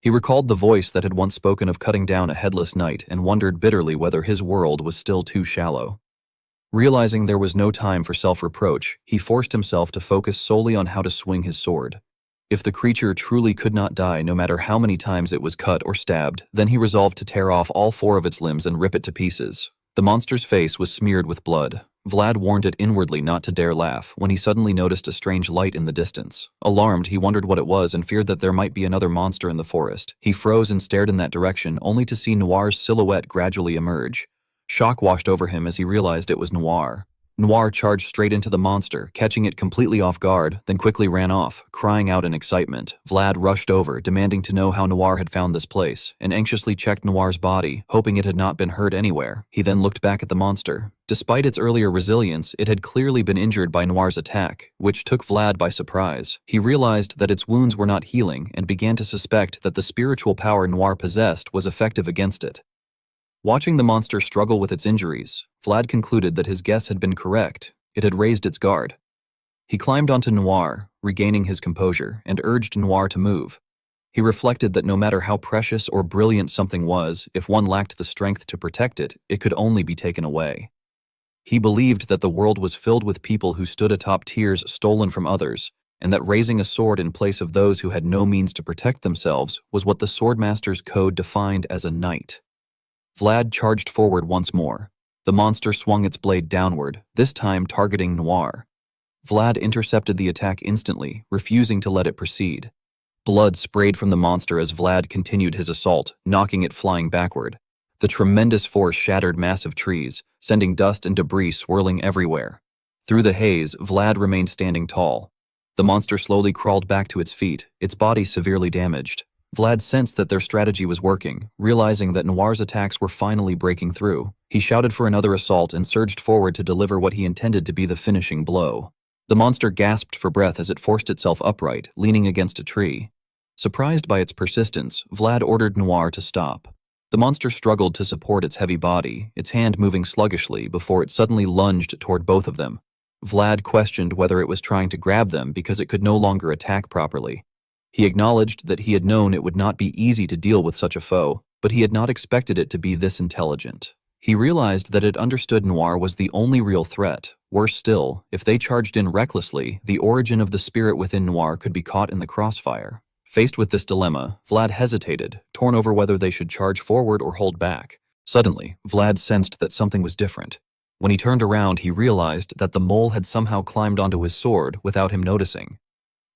He recalled the voice that had once spoken of cutting down a headless knight and wondered bitterly whether his world was still too shallow. Realizing there was no time for self-reproach, he forced himself to focus solely on how to swing his sword. If the creature truly could not die no matter how many times it was cut or stabbed, then he resolved to tear off all 4 of its limbs and rip it to pieces. The monster's face was smeared with blood. Vlad warned it inwardly not to dare laugh when he suddenly noticed a strange light in the distance. Alarmed, he wondered what it was and feared that there might be another monster in the forest. He froze and stared in that direction, only to see Noir's silhouette gradually emerge. Shock washed over him as he realized it was Noir. Noir charged straight into the monster, catching it completely off guard, then quickly ran off, crying out in excitement. Vlad rushed over, demanding to know how Noir had found this place, and anxiously checked Noir's body, hoping it had not been hurt anywhere. He then looked back at the monster. Despite its earlier resilience, it had clearly been injured by Noir's attack, which took Vlad by surprise. He realized that its wounds were not healing and began to suspect that the spiritual power Noir possessed was effective against it. Watching the monster struggle with its injuries, Vlad concluded that his guess had been correct. It had raised its guard. He climbed onto Noir, regaining his composure, and urged Noir to move. He reflected that no matter how precious or brilliant something was, if one lacked the strength to protect it, it could only be taken away. He believed that the world was filled with people who stood atop tiers stolen from others, and that raising a sword in place of those who had no means to protect themselves was what the Swordmaster's code defined as a knight. Vlad charged forward once more. The monster swung its blade downward, this time targeting Noir. Vlad intercepted the attack instantly, refusing to let it proceed. Blood sprayed from the monster as Vlad continued his assault, knocking it flying backward. The tremendous force shattered massive trees, sending dust and debris swirling everywhere. Through the haze, Vlad remained standing tall. The monster slowly crawled back to its feet, its body severely damaged. Vlad sensed that their strategy was working, realizing that Noir's attacks were finally breaking through. He shouted for another assault and surged forward to deliver what he intended to be the finishing blow. The monster gasped for breath as it forced itself upright, leaning against a tree. Surprised by its persistence, Vlad ordered Noir to stop. The monster struggled to support its heavy body, its hand moving sluggishly before it suddenly lunged toward both of them. Vlad questioned whether it was trying to grab them because it could no longer attack properly. He acknowledged that he had known it would not be easy to deal with such a foe, but he had not expected it to be this intelligent. He realized that it understood Noir was the only real threat. Worse still, if they charged in recklessly, the origin of the spirit within Noir could be caught in the crossfire. Faced with this dilemma, Vlad hesitated, torn over whether they should charge forward or hold back. Suddenly, Vlad sensed that something was different. When he turned around, he realized that the mole had somehow climbed onto his sword without him noticing.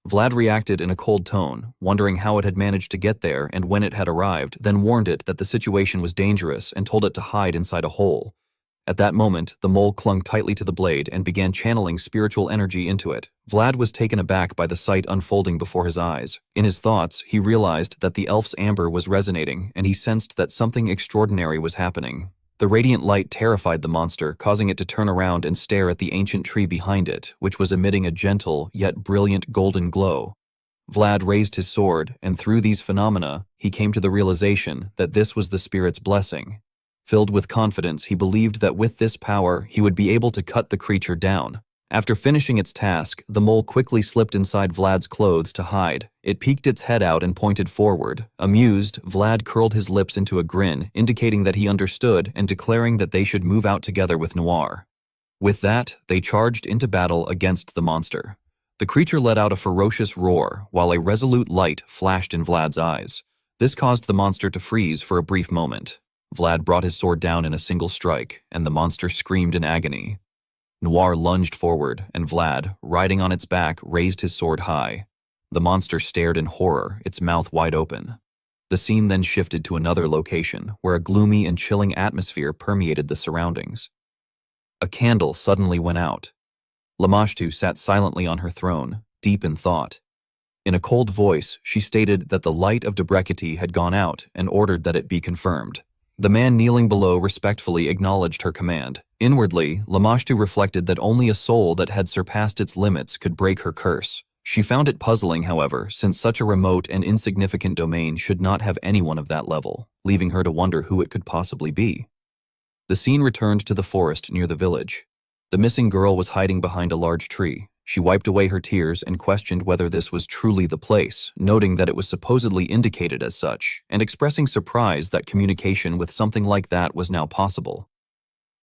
Vlad reacted in a cold tone, wondering how it had managed to get there and when it had arrived, then warned it that the situation was dangerous and told it to hide inside a hole. At that moment, the mole clung tightly to the blade and began channeling spiritual energy into it. Vlad was taken aback by the sight unfolding before his eyes. In his thoughts, he realized that the elf's amber was resonating, and he sensed that something extraordinary was happening. The radiant light terrified the monster, causing it to turn around and stare at the ancient tree behind it, which was emitting a gentle yet brilliant golden glow. Vlad raised his sword, and through these phenomena, he came to the realization that this was the spirit's blessing. Filled with confidence, he believed that with this power, he would be able to cut the creature down. After finishing its task, the mole quickly slipped inside Vlad's clothes to hide. It peeked its head out and pointed forward. Amused, Vlad curled his lips into a grin, indicating that he understood and declaring that they should move out together with Noir. With that, they charged into battle against the monster. The creature let out a ferocious roar, while a resolute light flashed in Vlad's eyes. This caused the monster to freeze for a brief moment. Vlad brought his sword down in a single strike, and the monster screamed in agony. Noir lunged forward, and Vlad, riding on its back, raised his sword high. The monster stared in horror, its mouth wide open. The scene then shifted to another location, where a gloomy and chilling atmosphere permeated the surroundings. A candle suddenly went out. Lamashtu sat silently on her throne, deep in thought. In a cold voice, she stated that the light of Debrecity had gone out and ordered that it be confirmed. The man kneeling below respectfully acknowledged her command. Inwardly, Lamashtu reflected that only a soul that had surpassed its limits could break her curse. She found it puzzling, however, since such a remote and insignificant domain should not have anyone of that level, leaving her to wonder who it could possibly be. The scene returned to the forest near the village. The missing girl was hiding behind a large tree. She wiped away her tears and questioned whether this was truly the place, noting that it was supposedly indicated as such, and expressing surprise that communication with something like that was now possible.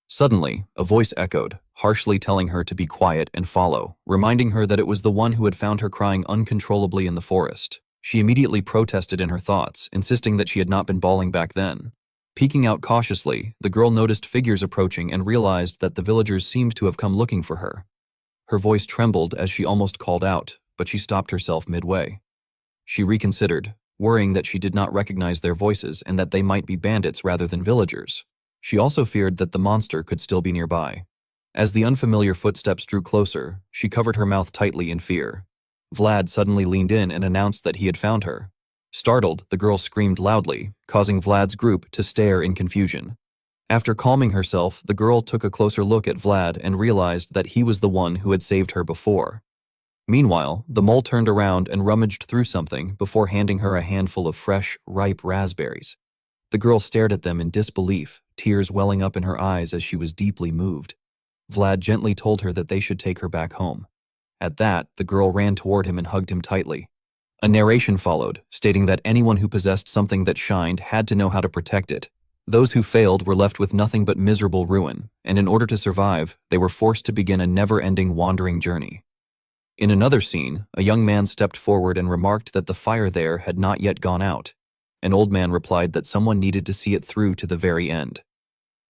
Suddenly, a voice echoed, harshly telling her to be quiet and follow, reminding her that it was the one who had found her crying uncontrollably in the forest. She immediately protested in her thoughts, insisting that she had not been bawling back then. Peeking out cautiously, the girl noticed figures approaching and realized that the villagers seemed to have come looking for her. Her voice trembled as she almost called out, but she stopped herself midway. She reconsidered, worrying that she did not recognize their voices and that they might be bandits rather than villagers. She also feared that the monster could still be nearby. As the unfamiliar footsteps drew closer, she covered her mouth tightly in fear. Vlad suddenly leaned in and announced that he had found her. Startled, the girl screamed loudly, causing Vlad's group to stare in confusion. After calming herself, the girl took a closer look at Vlad and realized that he was the one who had saved her before. Meanwhile, the mole turned around and rummaged through something before handing her a handful of fresh, ripe raspberries. The girl stared at them in disbelief, tears welling up in her eyes as she was deeply moved. Vlad gently told her that they should take her back home. At that, the girl ran toward him and hugged him tightly. A narration followed, stating that anyone who possessed something that shined had to know how to protect it. Those who failed were left with nothing but miserable ruin, and in order to survive, they were forced to begin a never-ending wandering journey. In another scene, a young man stepped forward and remarked that the fire there had not yet gone out. An old man replied that someone needed to see it through to the very end.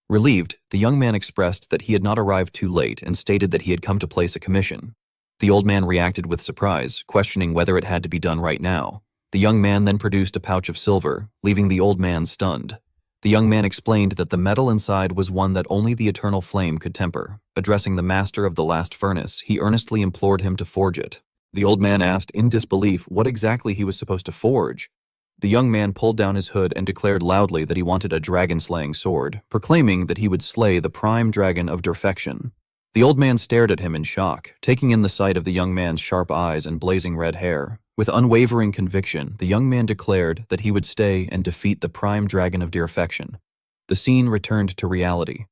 Relieved, the young man expressed that he had not arrived too late and stated that he had come to place a commission. The old man reacted with surprise, questioning whether it had to be done right now. The young man then produced a pouch of silver, leaving the old man stunned. The young man explained that the metal inside was one that only the eternal flame could temper. Addressing the master of the last furnace, he earnestly implored him to forge it. The old man asked in disbelief what exactly he was supposed to forge. The young man pulled down his hood and declared loudly that he wanted a dragon-slaying sword, proclaiming that he would slay the prime dragon of Perfection. The old man stared at him in shock, taking in the sight of the young man's sharp eyes and blazing red hair. With unwavering conviction, the young man declared that he would stay and defeat the prime dragon of Perfection. The scene returned to reality.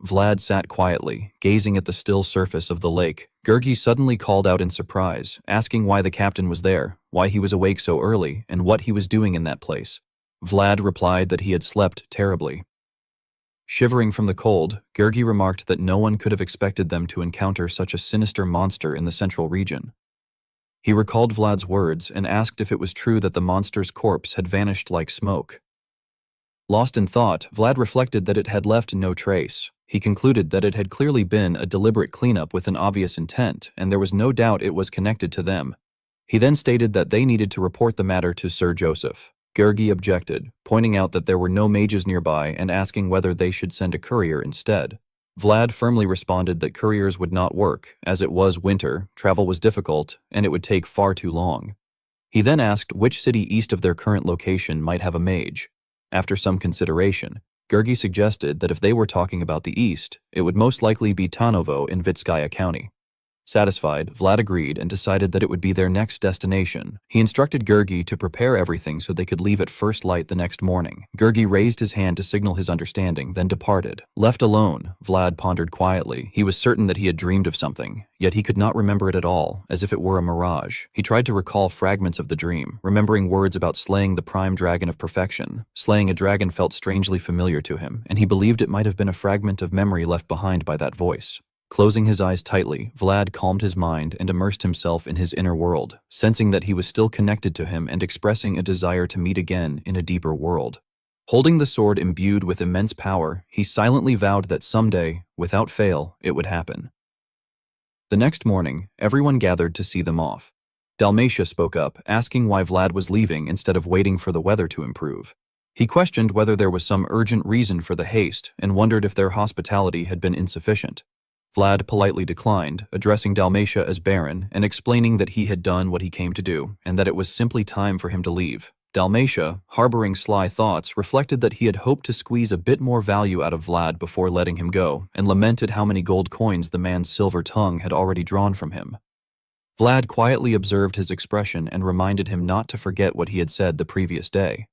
Vlad sat quietly, gazing at the still surface of the lake. Gurgi suddenly called out in surprise, asking why the captain was there, why he was awake so early, and what he was doing in that place. Vlad replied that he had slept terribly. Shivering from the cold, Gurgi remarked that no one could have expected them to encounter such a sinister monster in the central region. He recalled Vlad's words and asked if it was true that the monster's corpse had vanished like smoke. Lost in thought, Vlad reflected that it had left no trace. He concluded that it had clearly been a deliberate cleanup with an obvious intent, and there was no doubt it was connected to them. He then stated that they needed to report the matter to Sir Joseph. Gurgi objected, pointing out that there were no mages nearby and asking whether they should send a courier instead. Vlad firmly responded that couriers would not work, as it was winter, travel was difficult, and it would take far too long. He then asked which city east of their current location might have a mage. After some consideration, Gurgi suggested that if they were talking about the east, it would most likely be Tarnovo in Vitskaya County. Satisfied, Vlad agreed and decided that it would be their next destination. He instructed Gurgi to prepare everything so they could leave at first light the next morning. Gurgi raised his hand to signal his understanding, then departed. Left alone, Vlad pondered quietly. He was certain that he had dreamed of something, yet he could not remember it at all, as if it were a mirage. He tried to recall fragments of the dream, remembering words about slaying the prime dragon of Perfection. Slaying a dragon felt strangely familiar to him, and he believed it might have been a fragment of memory left behind by that voice. Closing his eyes tightly, Vlad calmed his mind and immersed himself in his inner world, sensing that he was still connected to him and expressing a desire to meet again in a deeper world. Holding the sword imbued with immense power, he silently vowed that someday, without fail, it would happen. The next morning, everyone gathered to see them off. Dalmatia spoke up, asking why Vlad was leaving instead of waiting for the weather to improve. He questioned whether there was some urgent reason for the haste and wondered if their hospitality had been insufficient. Vlad politely declined, addressing Dalmatia as Baron and explaining that he had done what he came to do and that it was simply time for him to leave. Dalmatia, harboring sly thoughts, reflected that he had hoped to squeeze a bit more value out of Vlad before letting him go and lamented how many gold coins the man's silver tongue had already drawn from him. Vlad quietly observed his expression and reminded him not to forget what he had said the previous day.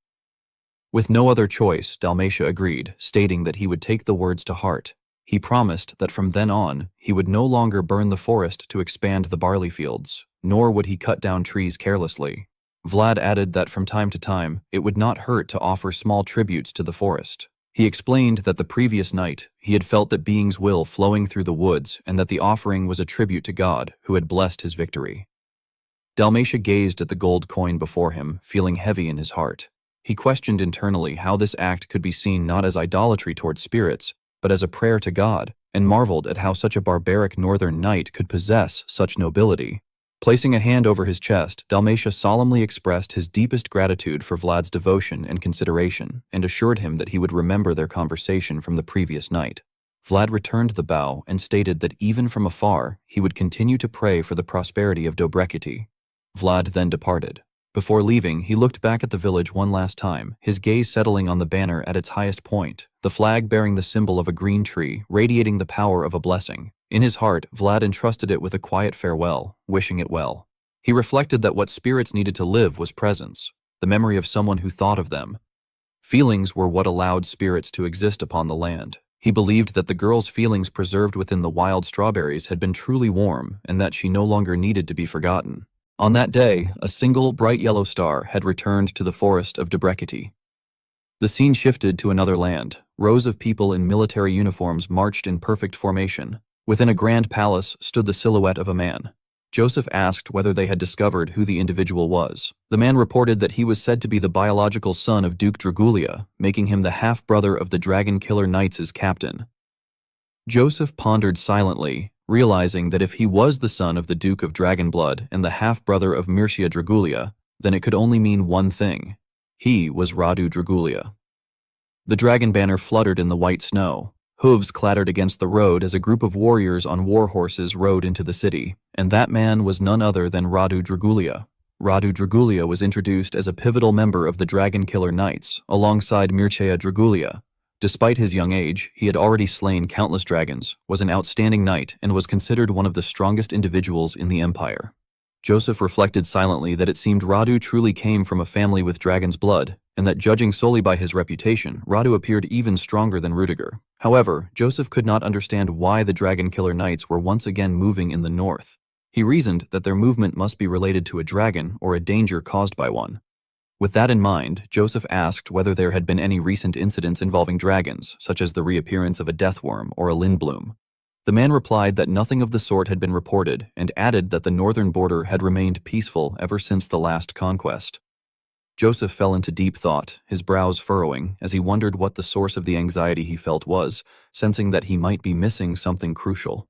With no other choice, Dalmatia agreed, stating that he would take the words to heart. He promised that from then on, he would no longer burn the forest to expand the barley fields, nor would he cut down trees carelessly. Vlad added that from time to time, it would not hurt to offer small tributes to the forest. He explained that the previous night, he had felt that being's will flowing through the woods and that the offering was a tribute to God, who had blessed his victory. Dalmatia gazed at the gold coin before him, feeling heavy in his heart. He questioned internally how this act could be seen not as idolatry toward spirits, but as a prayer to God, and marveled at how such a barbaric northern knight could possess such nobility. Placing a hand over his chest, Dalmatia solemnly expressed his deepest gratitude for Vlad's devotion and consideration, and assured him that he would remember their conversation from the previous night. Vlad returned the bow and stated that even from afar, he would continue to pray for the prosperity of Dobrekiti. Vlad then departed. Before leaving, he looked back at the village one last time, his gaze settling on the banner at its highest point, the flag bearing the symbol of a green tree, radiating the power of a blessing. In his heart, Vlad entrusted it with a quiet farewell, wishing it well. He reflected that what spirits needed to live was presence, the memory of someone who thought of them. Feelings were what allowed spirits to exist upon the land. He believed that the girl's feelings preserved within the wild strawberries had been truly warm and that she no longer needed to be forgotten. On that day, a single bright yellow star had returned to the forest of Dobrekiti. The scene shifted to another land. Rows of people in military uniforms marched in perfect formation. Within a grand palace stood the silhouette of a man. Joseph asked whether they had discovered who the individual was. The man reported that he was said to be the biological son of Duke Dragulia, making him the half-brother of the Dragon Killer Knights' captain. Joseph pondered silently, realizing that if he was the son of the Duke of Dragonblood and the half-brother of Mircea Dragulia, then it could only mean one thing. He was Radu Dragulia. The dragon banner fluttered in the white snow. Hooves clattered against the road as a group of warriors on war horses rode into the city, and that man was none other than Radu Dragulia. Radu Dragulia was introduced as a pivotal member of the Dragon Killer Knights, alongside Mircea Dragulia. Despite his young age, he had already slain countless dragons, was an outstanding knight, and was considered one of the strongest individuals in the empire. Joseph reflected silently that it seemed Radu truly came from a family with dragon's blood, and that judging solely by his reputation, Radu appeared even stronger than Rudiger. However, Joseph could not understand why the Dragon Killer Knights were once again moving in the north. He reasoned that their movement must be related to a dragon or a danger caused by one. With that in mind, Joseph asked whether there had been any recent incidents involving dragons, such as the reappearance of a deathworm or a lindbloom. The man replied that nothing of the sort had been reported and added that the northern border had remained peaceful ever since the last conquest. Joseph fell into deep thought, his brows furrowing, as he wondered what the source of the anxiety he felt was, sensing that he might be missing something crucial.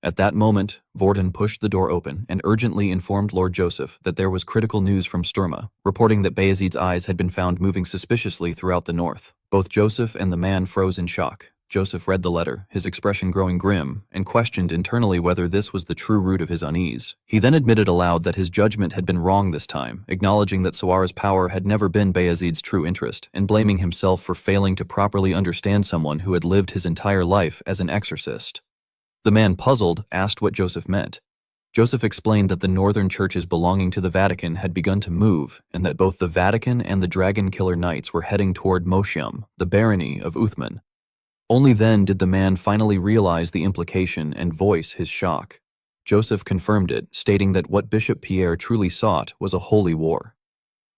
At that moment, Vorden pushed the door open and urgently informed Lord Joseph that there was critical news from Sturma, reporting that Bayezid's eyes had been found moving suspiciously throughout the north. Both Joseph and the man froze in shock. Joseph read the letter, his expression growing grim, and questioned internally whether this was the true root of his unease. He then admitted aloud that his judgment had been wrong this time, acknowledging that Sawara's power had never been Bayezid's true interest, and blaming himself for failing to properly understand someone who had lived his entire life as an exorcist. The man, puzzled, asked what Joseph meant. Joseph explained that the northern churches belonging to the Vatican had begun to move, and that both the Vatican and the Dragon Killer Knights were heading toward Moshiam, the barony of Uthman. Only then did the man finally realize the implication and voice his shock. Joseph confirmed it, stating that what Bishop Pierre truly sought was a holy war.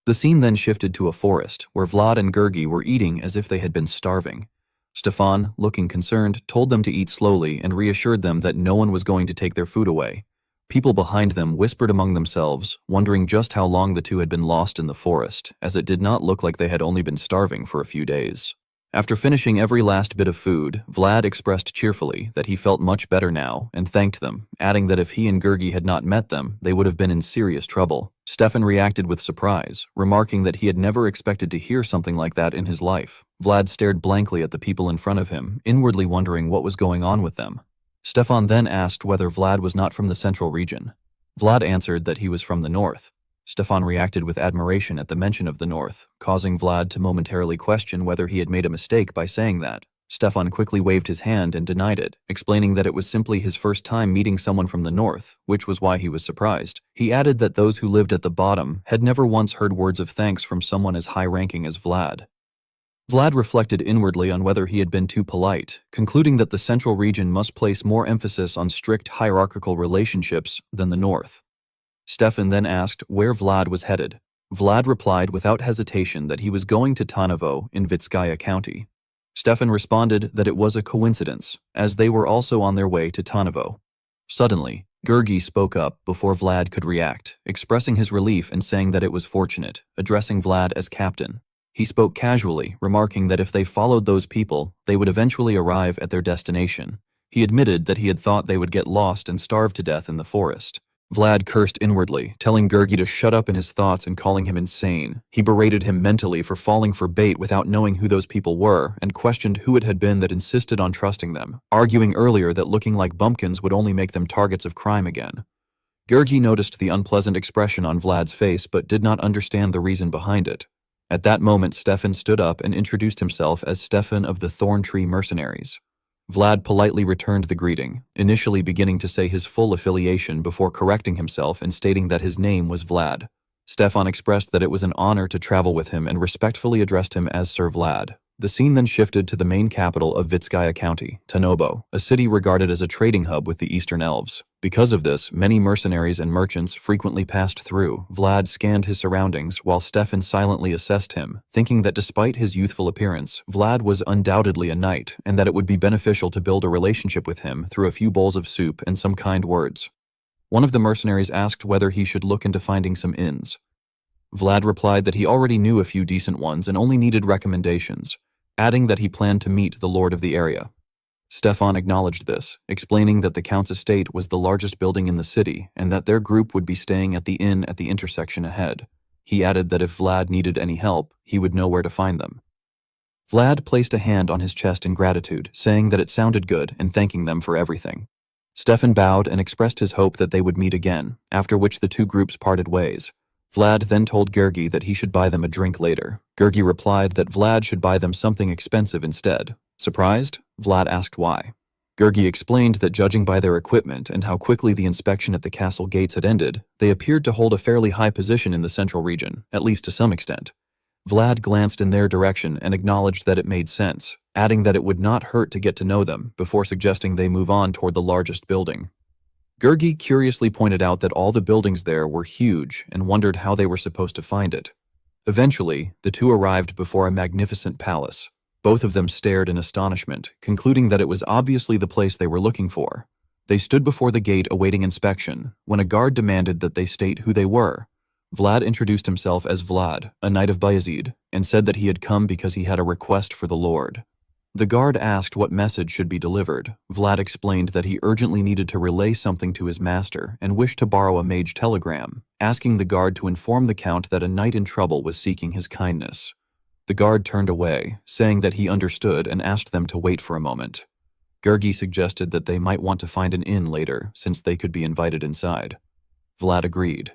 The scene then shifted to a forest, where Vlad and Gurgi were eating as if they had been starving. Stefan, looking concerned, told them to eat slowly and reassured them that no one was going to take their food away. People behind them whispered among themselves, wondering just how long the two had been lost in the forest, as it did not look like they had only been starving for a few days. After finishing every last bit of food, Vlad expressed cheerfully that he felt much better now and thanked them, adding that if he and Gergi had not met them, they would have been in serious trouble. Stefan reacted with surprise, remarking that he had never expected to hear something like that in his life. Vlad stared blankly at the people in front of him, inwardly wondering what was going on with them. Stefan then asked whether Vlad was not from the central region. Vlad answered that he was from the north. Stefan reacted with admiration at the mention of the north, causing Vlad to momentarily question whether he had made a mistake by saying that. Stefan quickly waved his hand and denied it, explaining that it was simply his first time meeting someone from the north, which was why he was surprised. He added that those who lived at the bottom had never once heard words of thanks from someone as high-ranking as Vlad. Vlad reflected inwardly on whether he had been too polite, concluding that the central region must place more emphasis on strict hierarchical relationships than the north. Stefan then asked where Vlad was headed. Vlad replied without hesitation that he was going to Tanovo in Vitskaya County. Stefan responded that it was a coincidence, as they were also on their way to Tanovo. Suddenly, Gergi spoke up before Vlad could react, expressing his relief and saying that it was fortunate, addressing Vlad as captain. He spoke casually, remarking that if they followed those people, they would eventually arrive at their destination. He admitted that he had thought they would get lost and starve to death in the forest. Vlad cursed inwardly, telling Gergi to shut up in his thoughts and calling him insane. He berated him mentally for falling for bait without knowing who those people were and questioned who it had been that insisted on trusting them, arguing earlier that looking like bumpkins would only make them targets of crime again. Gergi noticed the unpleasant expression on Vlad's face but did not understand the reason behind it. At that moment, Stefan stood up and introduced himself as Stefan of the Thorn Tree Mercenaries. Vlad politely returned the greeting, initially beginning to say his full affiliation before correcting himself and stating that his name was Vlad. Stefan expressed that it was an honor to travel with him and respectfully addressed him as Sir Vlad. The scene then shifted to the main capital of Vitskaya County, Tanobo, a city regarded as a trading hub with the Eastern Elves. Because of this, many mercenaries and merchants frequently passed through. Vlad scanned his surroundings while Stefan silently assessed him, thinking that despite his youthful appearance, Vlad was undoubtedly a knight and that it would be beneficial to build a relationship with him through a few bowls of soup and some kind words. One of the mercenaries asked whether he should look into finding some inns. Vlad replied that he already knew a few decent ones and only needed recommendations, adding that he planned to meet the lord of the area. Stefan acknowledged this, explaining that the Count's estate was the largest building in the city and that their group would be staying at the inn at the intersection ahead. He added that if Vlad needed any help, he would know where to find them. Vlad placed a hand on his chest in gratitude, saying that it sounded good and thanking them for everything. Stefan bowed and expressed his hope that they would meet again, after which the two groups parted ways. Vlad then told Gergi that he should buy them a drink later. Gergi replied that Vlad should buy them something expensive instead. Surprised, Vlad asked why. Gergi explained that judging by their equipment and how quickly the inspection at the castle gates had ended, they appeared to hold a fairly high position in the central region, at least to some extent. Vlad glanced in their direction and acknowledged that it made sense, adding that it would not hurt to get to know them before suggesting they move on toward the largest building. Gergi curiously pointed out that all the buildings there were huge and wondered how they were supposed to find it. Eventually, the two arrived before a magnificent palace. Both of them stared in astonishment, concluding that it was obviously the place they were looking for. They stood before the gate awaiting inspection, when a guard demanded that they state who they were. Vlad introduced himself as Vlad, a knight of Bayezid, and said that he had come because he had a request for the Lord. The guard asked what message should be delivered. Vlad explained that he urgently needed to relay something to his master and wished to borrow a mage telegram, asking the guard to inform the Count that a knight in trouble was seeking his kindness. The guard turned away, saying that he understood and asked them to wait for a moment. Gergi suggested that they might want to find an inn later, since they could be invited inside. Vlad agreed.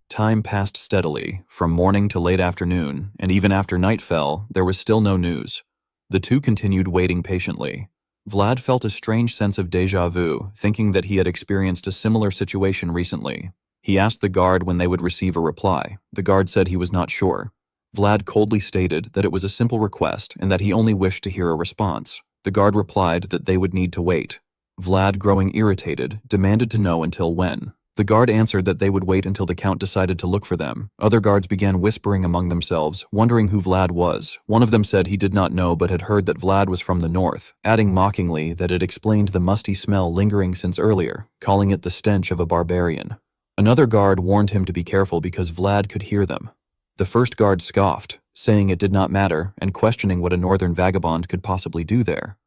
Time passed steadily, from morning to late afternoon, and even after night fell, there was still no news. The two continued waiting patiently. Vlad felt a strange sense of déjà vu, thinking that he had experienced a similar situation recently. He asked the guard when they would receive a reply. The guard said he was not sure. Vlad coldly stated that it was a simple request and that he only wished to hear a response. The guard replied that they would need to wait. Vlad, growing irritated, demanded to know until when. The guard answered that they would wait until the Count decided to look for them. Other guards began whispering among themselves, wondering who Vlad was. One of them said he did not know but had heard that Vlad was from the north, adding mockingly that it explained the musty smell lingering since earlier, calling it the stench of a barbarian. Another guard warned him to be careful because Vlad could hear them. The first guard scoffed, saying it did not matter and questioning what a northern vagabond could possibly do there.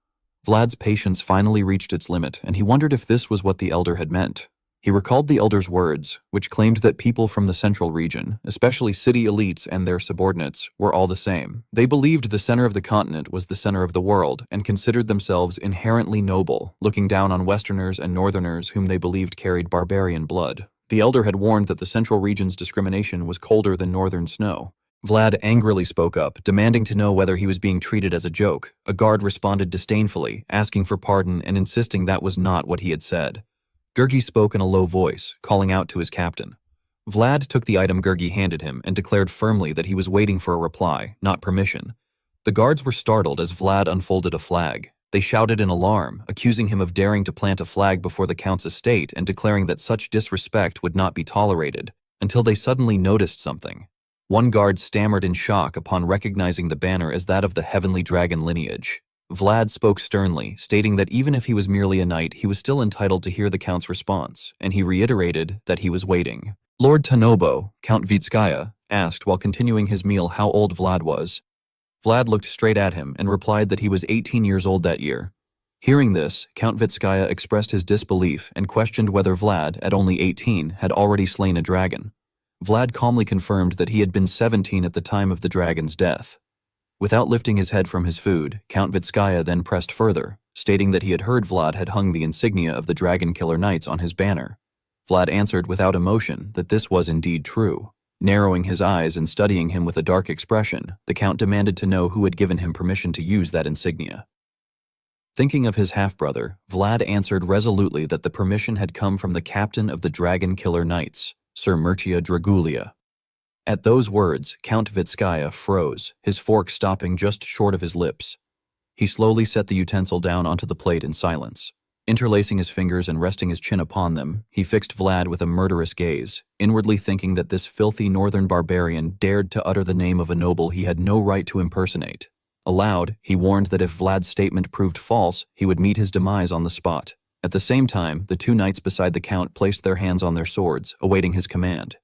Vlad's patience finally reached its limit, and he wondered if this was what the elder had meant. He recalled the elder's words, which claimed that people from the central region, especially city elites and their subordinates, were all the same. They believed the center of the continent was the center of the world and considered themselves inherently noble, looking down on Westerners and Northerners whom they believed carried barbarian blood. The elder had warned that the central region's discrimination was colder than northern snow. Vlad angrily spoke up, demanding to know whether he was being treated as a joke. A guard responded disdainfully, asking for pardon and insisting that was not what he had said. Gurgi spoke in a low voice, calling out to his captain. Vlad took the item Gurgi handed him and declared firmly that he was waiting for a reply, not permission. The guards were startled as Vlad unfolded a flag. They shouted in alarm, accusing him of daring to plant a flag before the Count's estate and declaring that such disrespect would not be tolerated, until they suddenly noticed something. One guard stammered in shock upon recognizing the banner as that of the heavenly dragon lineage. Vlad spoke sternly, stating that even if he was merely a knight, he was still entitled to hear the Count's response, and he reiterated that he was waiting. Lord Tanobo, Count Vitskaya, asked while continuing his meal how old Vlad was. Vlad looked straight at him and replied that he was 18 years old that year. Hearing this, Count Vitskaya expressed his disbelief and questioned whether Vlad, at only 18, had already slain a dragon. Vlad calmly confirmed that he had been 17 at the time of the dragon's death. Without lifting his head from his food, Count Vitskaya then pressed further, stating that he had heard Vlad had hung the insignia of the Dragon Killer Knights on his banner. Vlad answered without emotion that this was indeed true. Narrowing his eyes and studying him with a dark expression, the Count demanded to know who had given him permission to use that insignia. Thinking of his half-brother, Vlad answered resolutely that the permission had come from the captain of the Dragon Killer Knights, Sir Mircea Dragulia. At those words, Count Vitskaya froze, his fork stopping just short of his lips. He slowly set the utensil down onto the plate in silence. Interlacing his fingers and resting his chin upon them, he fixed Vlad with a murderous gaze, inwardly thinking that this filthy northern barbarian dared to utter the name of a noble he had no right to impersonate. Aloud, he warned that if Vlad's statement proved false, he would meet his demise on the spot. At the same time, the two knights beside the Count placed their hands on their swords, awaiting his command.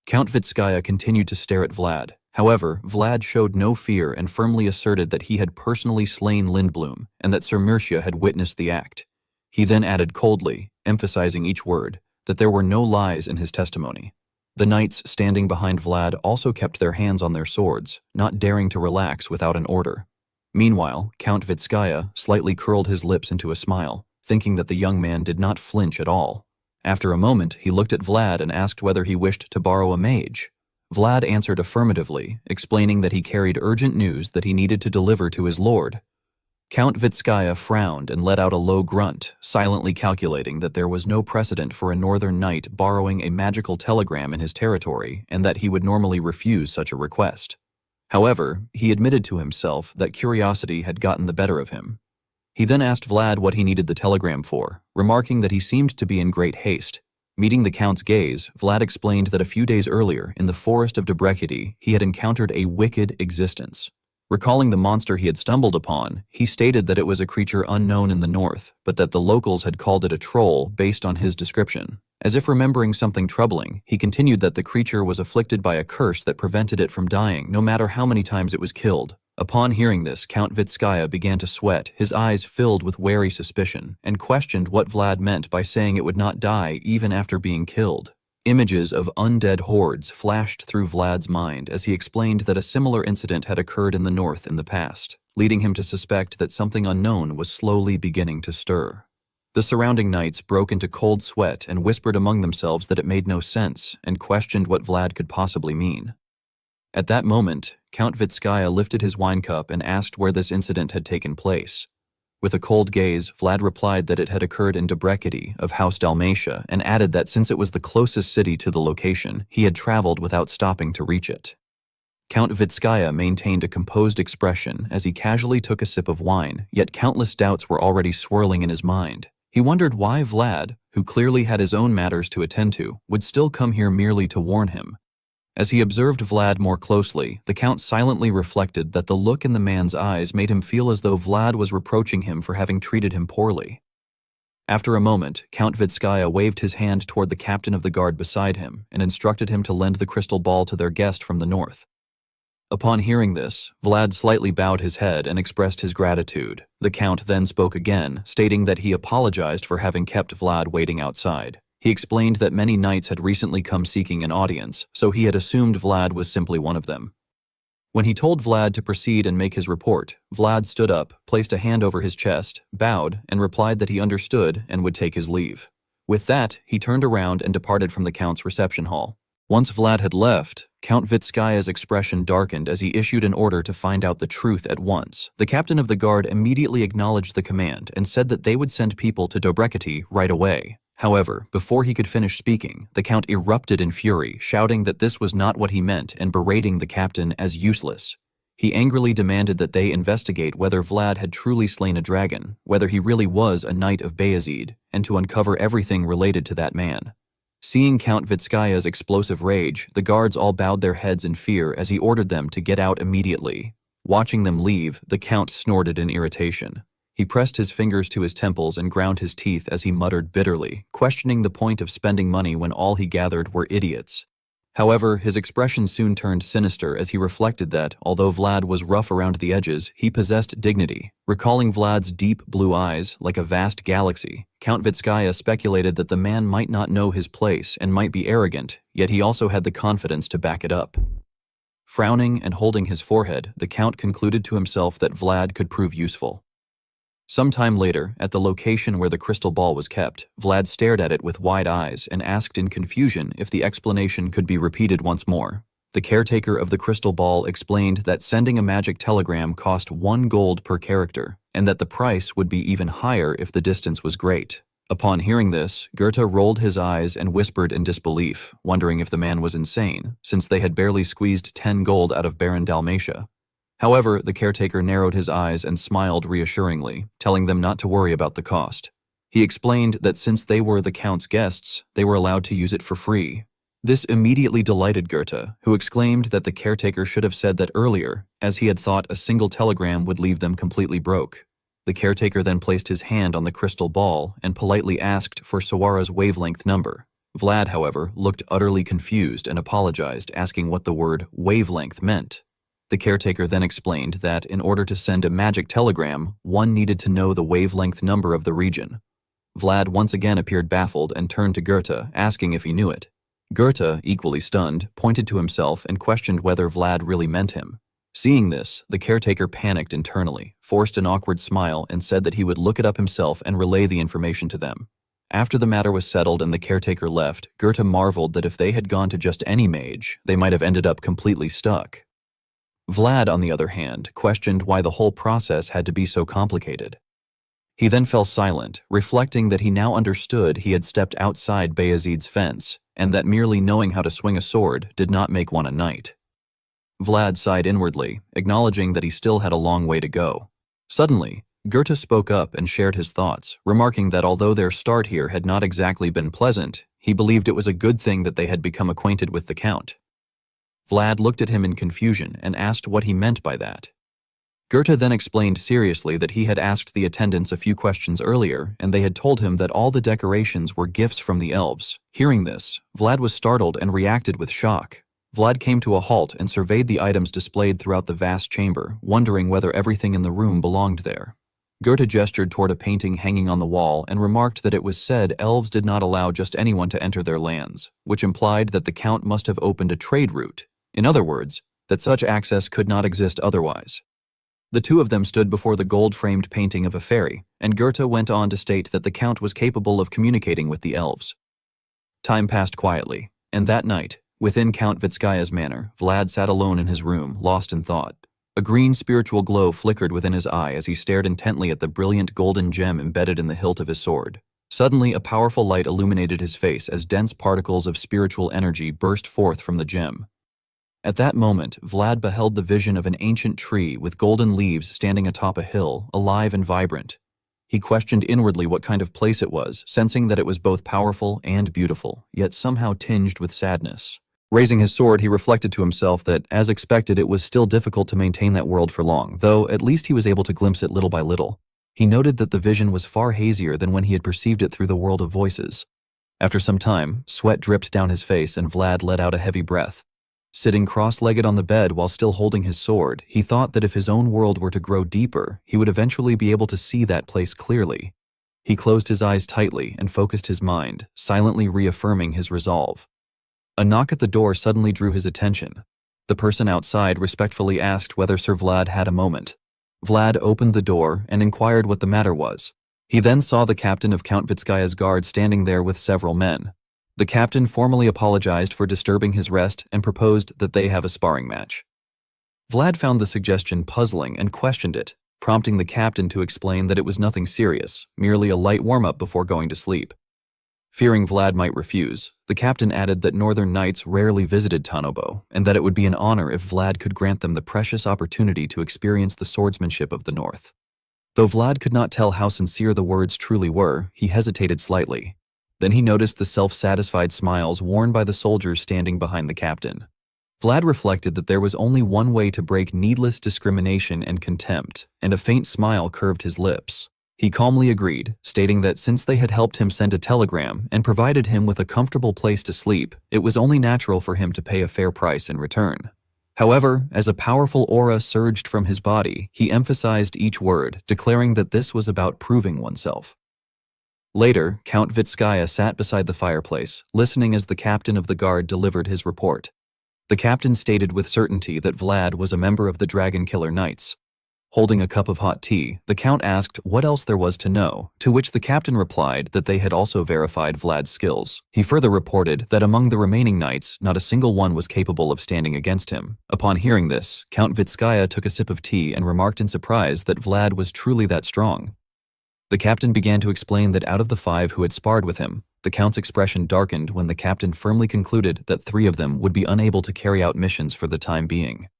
Count Vitskaya continued to stare at Vlad. However, Vlad showed no fear and firmly asserted that he had personally slain Lindblom and that Sir Mircea had witnessed the act. He then added coldly, emphasizing each word, that there were no lies in his testimony. The knights standing behind Vlad also kept their hands on their swords, not daring to relax without an order. Meanwhile, Count Vitskaya slightly curled his lips into a smile, thinking that the young man did not flinch at all. After a moment, he looked at Vlad and asked whether he wished to borrow a mage. Vlad answered affirmatively, explaining that he carried urgent news that he needed to deliver to his lord. Count Vitskaya frowned and let out a low grunt, silently calculating that there was no precedent for a northern knight borrowing a magical telegram in his territory and that he would normally refuse such a request. However, he admitted to himself that curiosity had gotten the better of him. He then asked Vlad what he needed the telegram for, remarking that he seemed to be in great haste. Meeting the Count's gaze, Vlad explained that a few days earlier, in the forest of Debrecity, he had encountered a wicked existence. Recalling the monster he had stumbled upon, he stated that it was a creature unknown in the north, but that the locals had called it a troll based on his description. As if remembering something troubling, he continued that the creature was afflicted by a curse that prevented it from dying no matter how many times it was killed. Upon hearing this, Count Vitskaya began to sweat, his eyes filled with wary suspicion, and questioned what Vlad meant by saying it would not die even after being killed. Images of undead hordes flashed through Vlad's mind as he explained that a similar incident had occurred in the north in the past, leading him to suspect that something unknown was slowly beginning to stir. The surrounding knights broke into cold sweat and whispered among themselves that it made no sense and questioned what Vlad could possibly mean. At that moment, Count Vitskaya lifted his wine cup and asked where this incident had taken place. With a cold gaze, Vlad replied that it had occurred in Debrecity of House Dalmatia and added that since it was the closest city to the location, he had traveled without stopping to reach it. Count Vitskaya maintained a composed expression as he casually took a sip of wine, yet countless doubts were already swirling in his mind. He wondered why Vlad, who clearly had his own matters to attend to, would still come here merely to warn him. As he observed Vlad more closely, the Count silently reflected that the look in the man's eyes made him feel as though Vlad was reproaching him for having treated him poorly. After a moment, Count Vitskaya waved his hand toward the captain of the guard beside him and instructed him to lend the crystal ball to their guest from the north. Upon hearing this, Vlad slightly bowed his head and expressed his gratitude. The Count then spoke again, stating that he apologized for having kept Vlad waiting outside. He explained that many knights had recently come seeking an audience, so he had assumed Vlad was simply one of them. When he told Vlad to proceed and make his report, Vlad stood up, placed a hand over his chest, bowed, and replied that he understood and would take his leave. With that, he turned around and departed from the Count's reception hall. Once Vlad had left, Count Vitskaya's expression darkened as he issued an order to find out the truth at once. The captain of the guard immediately acknowledged the command and said that they would send people to Dobrikety right away. However, before he could finish speaking, the Count erupted in fury, shouting that this was not what he meant and berating the captain as useless. He angrily demanded that they investigate whether Vlad had truly slain a dragon, whether he really was a knight of Bayezid, and to uncover everything related to that man. Seeing Count Vitskaya's explosive rage, the guards all bowed their heads in fear as he ordered them to get out immediately. Watching them leave, the Count snorted in irritation. He pressed his fingers to his temples and ground his teeth as he muttered bitterly, questioning the point of spending money when all he gathered were idiots. However, his expression soon turned sinister as he reflected that, although Vlad was rough around the edges, he possessed dignity. Recalling Vlad's deep blue eyes, like a vast galaxy, Count Vitskaya speculated that the man might not know his place and might be arrogant, yet he also had the confidence to back it up. Frowning and holding his forehead, the Count concluded to himself that Vlad could prove useful. Some time later, at the location where the crystal ball was kept, Vlad stared at it with wide eyes and asked in confusion if the explanation could be repeated once more. The caretaker of the crystal ball explained that sending a magic telegram cost 1 gold per character, and that the price would be even higher if the distance was great. Upon hearing this, Goethe rolled his eyes and whispered in disbelief, wondering if the man was insane, since they had barely squeezed 10 gold out of Baron Dalmatia. However, the caretaker narrowed his eyes and smiled reassuringly, telling them not to worry about the cost. He explained that since they were the Count's guests, they were allowed to use it for free. This immediately delighted Goethe, who exclaimed that the caretaker should have said that earlier, as he had thought a single telegram would leave them completely broke. The caretaker then placed his hand on the crystal ball and politely asked for Sawara's wavelength number. Vlad, however, looked utterly confused and apologized, asking what the word wavelength meant. The caretaker then explained that in order to send a magic telegram, one needed to know the wavelength number of the region. Vlad once again appeared baffled and turned to Goethe, asking if he knew it. Goethe, equally stunned, pointed to himself and questioned whether Vlad really meant him. Seeing this, the caretaker panicked internally, forced an awkward smile, and said that he would look it up himself and relay the information to them. After the matter was settled and the caretaker left, Goethe marveled that if they had gone to just any mage, they might have ended up completely stuck. Vlad, on the other hand, questioned why the whole process had to be so complicated. He then fell silent, reflecting that he now understood he had stepped outside Bayezid's fence, and that merely knowing how to swing a sword did not make one a knight. Vlad sighed inwardly, acknowledging that he still had a long way to go. Suddenly, Goethe spoke up and shared his thoughts, remarking that although their start here had not exactly been pleasant, he believed it was a good thing that they had become acquainted with the Count. Vlad looked at him in confusion and asked what he meant by that. Goethe then explained seriously that he had asked the attendants a few questions earlier, and they had told him that all the decorations were gifts from the elves. Hearing this, Vlad was startled and reacted with shock. Vlad came to a halt and surveyed the items displayed throughout the vast chamber, wondering whether everything in the room belonged there. Goethe gestured toward a painting hanging on the wall and remarked that it was said elves did not allow just anyone to enter their lands, which implied that the Count must have opened a trade route. In other words, that such access could not exist otherwise. The two of them stood before the gold-framed painting of a fairy, and Goethe went on to state that the Count was capable of communicating with the elves. Time passed quietly, and that night, within Count Vitskaya's manor, Vlad sat alone in his room, lost in thought. A green spiritual glow flickered within his eye as he stared intently at the brilliant golden gem embedded in the hilt of his sword. Suddenly, a powerful light illuminated his face as dense particles of spiritual energy burst forth from the gem. At that moment, Vlad beheld the vision of an ancient tree with golden leaves standing atop a hill, alive and vibrant. He questioned inwardly what kind of place it was, sensing that it was both powerful and beautiful, yet somehow tinged with sadness. Raising his sword, he reflected to himself that, as expected, it was still difficult to maintain that world for long, though at least he was able to glimpse it little by little. He noted that the vision was far hazier than when he had perceived it through the world of voices. After some time, sweat dripped down his face and Vlad let out a heavy breath. Sitting cross-legged on the bed while still holding his sword, he thought that if his own world were to grow deeper, he would eventually be able to see that place clearly. He closed his eyes tightly and focused his mind, silently reaffirming his resolve. A knock at the door suddenly drew his attention. The person outside respectfully asked whether Sir Vlad had a moment. Vlad opened the door and inquired what the matter was. He then saw the captain of Count Vitskaya's guard standing there with several men. The captain formally apologized for disturbing his rest and proposed that they have a sparring match. Vlad found the suggestion puzzling and questioned it, prompting the captain to explain that it was nothing serious, merely a light warm-up before going to sleep. Fearing Vlad might refuse, the captain added that northern knights rarely visited Tanobo, and that it would be an honor if Vlad could grant them the precious opportunity to experience the swordsmanship of the north. Though Vlad could not tell how sincere the words truly were, he hesitated slightly. Then he noticed the self-satisfied smiles worn by the soldiers standing behind the captain. Vlad reflected that there was only one way to break needless discrimination and contempt, and a faint smile curved his lips. He calmly agreed, stating that since they had helped him send a telegram and provided him with a comfortable place to sleep, it was only natural for him to pay a fair price in return. However, as a powerful aura surged from his body, he emphasized each word, declaring that this was about proving oneself. Later, Count Vitskaya sat beside the fireplace, listening as the captain of the guard delivered his report. The captain stated with certainty that Vlad was a member of the Dragon Killer Knights. Holding a cup of hot tea, the count asked what else there was to know, to which the captain replied that they had also verified Vlad's skills. He further reported that among the remaining knights, not a single one was capable of standing against him. Upon hearing this, Count Vitskaya took a sip of tea and remarked in surprise that Vlad was truly that strong. The captain began to explain that out of the 5 who had sparred with him, the count's expression darkened when the captain firmly concluded that 3 of them would be unable to carry out missions for the time being.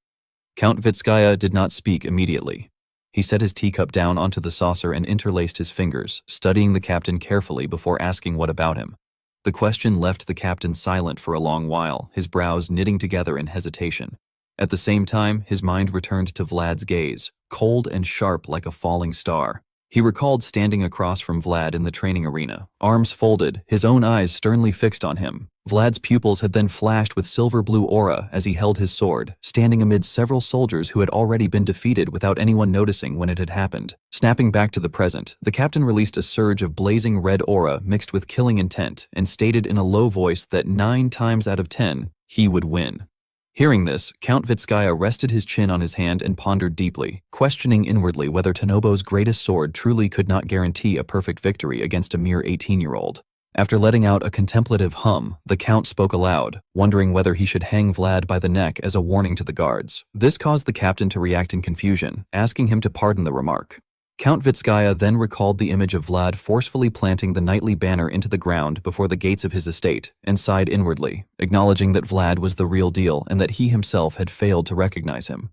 Count Vitskaya did not speak immediately. He set his teacup down onto the saucer and interlaced his fingers, studying the captain carefully before asking what about him. The question left the captain silent for a long while, his brows knitting together in hesitation. At the same time, his mind returned to Vlad's gaze, cold and sharp like a falling star. He recalled standing across from Vlad in the training arena, arms folded, his own eyes sternly fixed on him. Vlad's pupils had then flashed with silver-blue aura as he held his sword, standing amid several soldiers who had already been defeated without anyone noticing when it had happened. Snapping back to the present, the captain released a surge of blazing red aura mixed with killing intent and stated in a low voice that 9 times out of 10, he would win. Hearing this, Count Vitskaya rested his chin on his hand and pondered deeply, questioning inwardly whether Tanobo's greatest sword truly could not guarantee a perfect victory against a mere 18-year-old. After letting out a contemplative hum, the Count spoke aloud, wondering whether he should hang Vlad by the neck as a warning to the guards. This caused the captain to react in confusion, asking him to pardon the remark. Count Vitskaya then recalled the image of Vlad forcefully planting the knightly banner into the ground before the gates of his estate, and sighed inwardly, acknowledging that Vlad was the real deal and that he himself had failed to recognize him.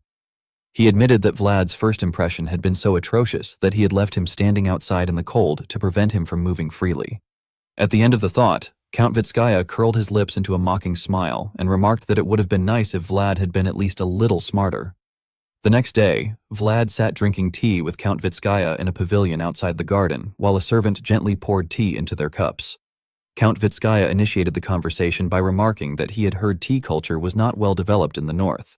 He admitted that Vlad's first impression had been so atrocious that he had left him standing outside in the cold to prevent him from moving freely. At the end of the thought, Count Vitskaya curled his lips into a mocking smile and remarked that it would have been nice if Vlad had been at least a little smarter. The next day, Vlad sat drinking tea with Count Vitskaya in a pavilion outside the garden, while a servant gently poured tea into their cups. Count Vitskaya initiated the conversation by remarking that he had heard tea culture was not well developed in the north.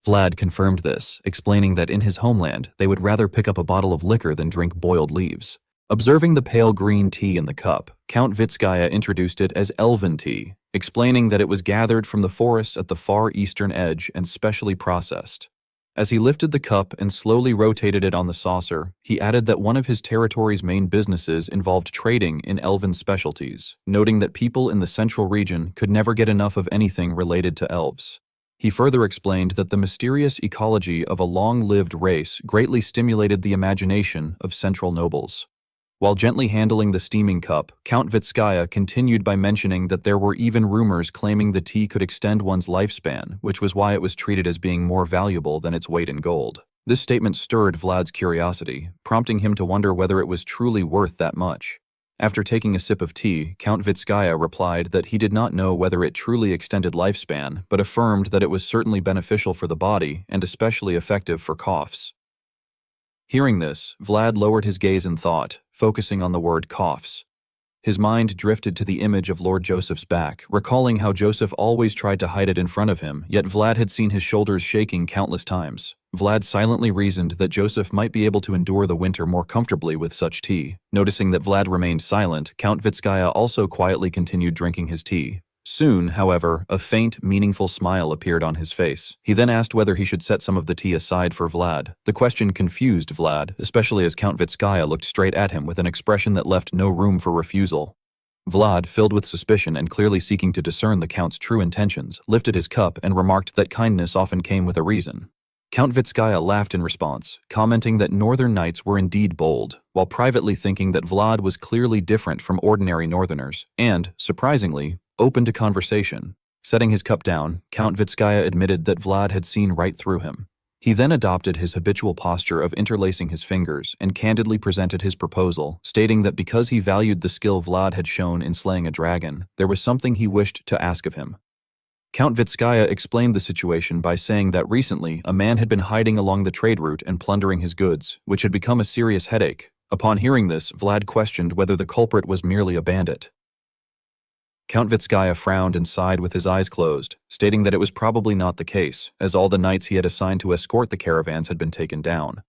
Vlad confirmed this, explaining that in his homeland, they would rather pick up a bottle of liquor than drink boiled leaves. Observing the pale green tea in the cup, Count Vitskaya introduced it as elven tea, explaining that it was gathered from the forests at the far eastern edge and specially processed. As he lifted the cup and slowly rotated it on the saucer, he added that one of his territory's main businesses involved trading in elven specialties, noting that people in the central region could never get enough of anything related to elves. He further explained that the mysterious ecology of a long-lived race greatly stimulated the imagination of central nobles. While gently handling the steaming cup, Count Vitskaya continued by mentioning that there were even rumors claiming the tea could extend one's lifespan, which was why it was treated as being more valuable than its weight in gold. This statement stirred Vlad's curiosity, prompting him to wonder whether it was truly worth that much. After taking a sip of tea, Count Vitskaya replied that he did not know whether it truly extended lifespan, but affirmed that it was certainly beneficial for the body and especially effective for coughs. Hearing this, Vlad lowered his gaze in thought, focusing on the word coughs. His mind drifted to the image of Lord Joseph's back, recalling how Joseph always tried to hide it in front of him, yet Vlad had seen his shoulders shaking countless times. Vlad silently reasoned that Joseph might be able to endure the winter more comfortably with such tea. Noticing that Vlad remained silent, Count Vitskaya also quietly continued drinking his tea. Soon, however, a faint, meaningful smile appeared on his face. He then asked whether he should set some of the tea aside for Vlad. The question confused Vlad, especially as Count Vitskaya looked straight at him with an expression that left no room for refusal. Vlad, filled with suspicion and clearly seeking to discern the Count's true intentions, lifted his cup and remarked that kindness often came with a reason. Count Vitskaya laughed in response, commenting that northern knights were indeed bold, while privately thinking that Vlad was clearly different from ordinary northerners, and, surprisingly, open to conversation. Setting his cup down, Count Vitskaya admitted that Vlad had seen right through him. He then adopted his habitual posture of interlacing his fingers and candidly presented his proposal, stating that because he valued the skill Vlad had shown in slaying a dragon, there was something he wished to ask of him. Count Vitskaya explained the situation by saying that recently a man had been hiding along the trade route and plundering his goods, which had become a serious headache. Upon hearing this, Vlad questioned whether the culprit was merely a bandit. Count Vitskaya frowned and sighed with his eyes closed, stating that it was probably not the case, as all the knights he had assigned to escort the caravans had been taken down.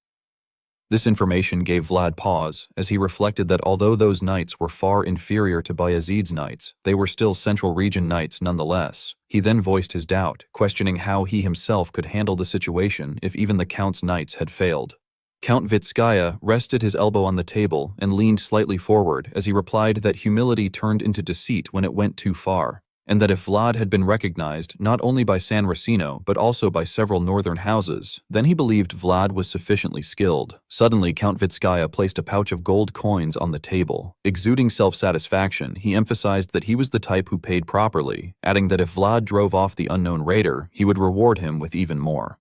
This information gave Vlad pause, as he reflected that although those knights were far inferior to Bayezid's knights, they were still Central Region knights nonetheless. He then voiced his doubt, questioning how he himself could handle the situation if even the Count's knights had failed. Count Vitskaya rested his elbow on the table and leaned slightly forward as he replied that humility turned into deceit when it went too far, and that if Vlad had been recognized not only by San Racino but also by several northern houses, then he believed Vlad was sufficiently skilled. Suddenly, Count Vitskaya placed a pouch of gold coins on the table. Exuding self-satisfaction, he emphasized that he was the type who paid properly, adding that if Vlad drove off the unknown raider, he would reward him with even more.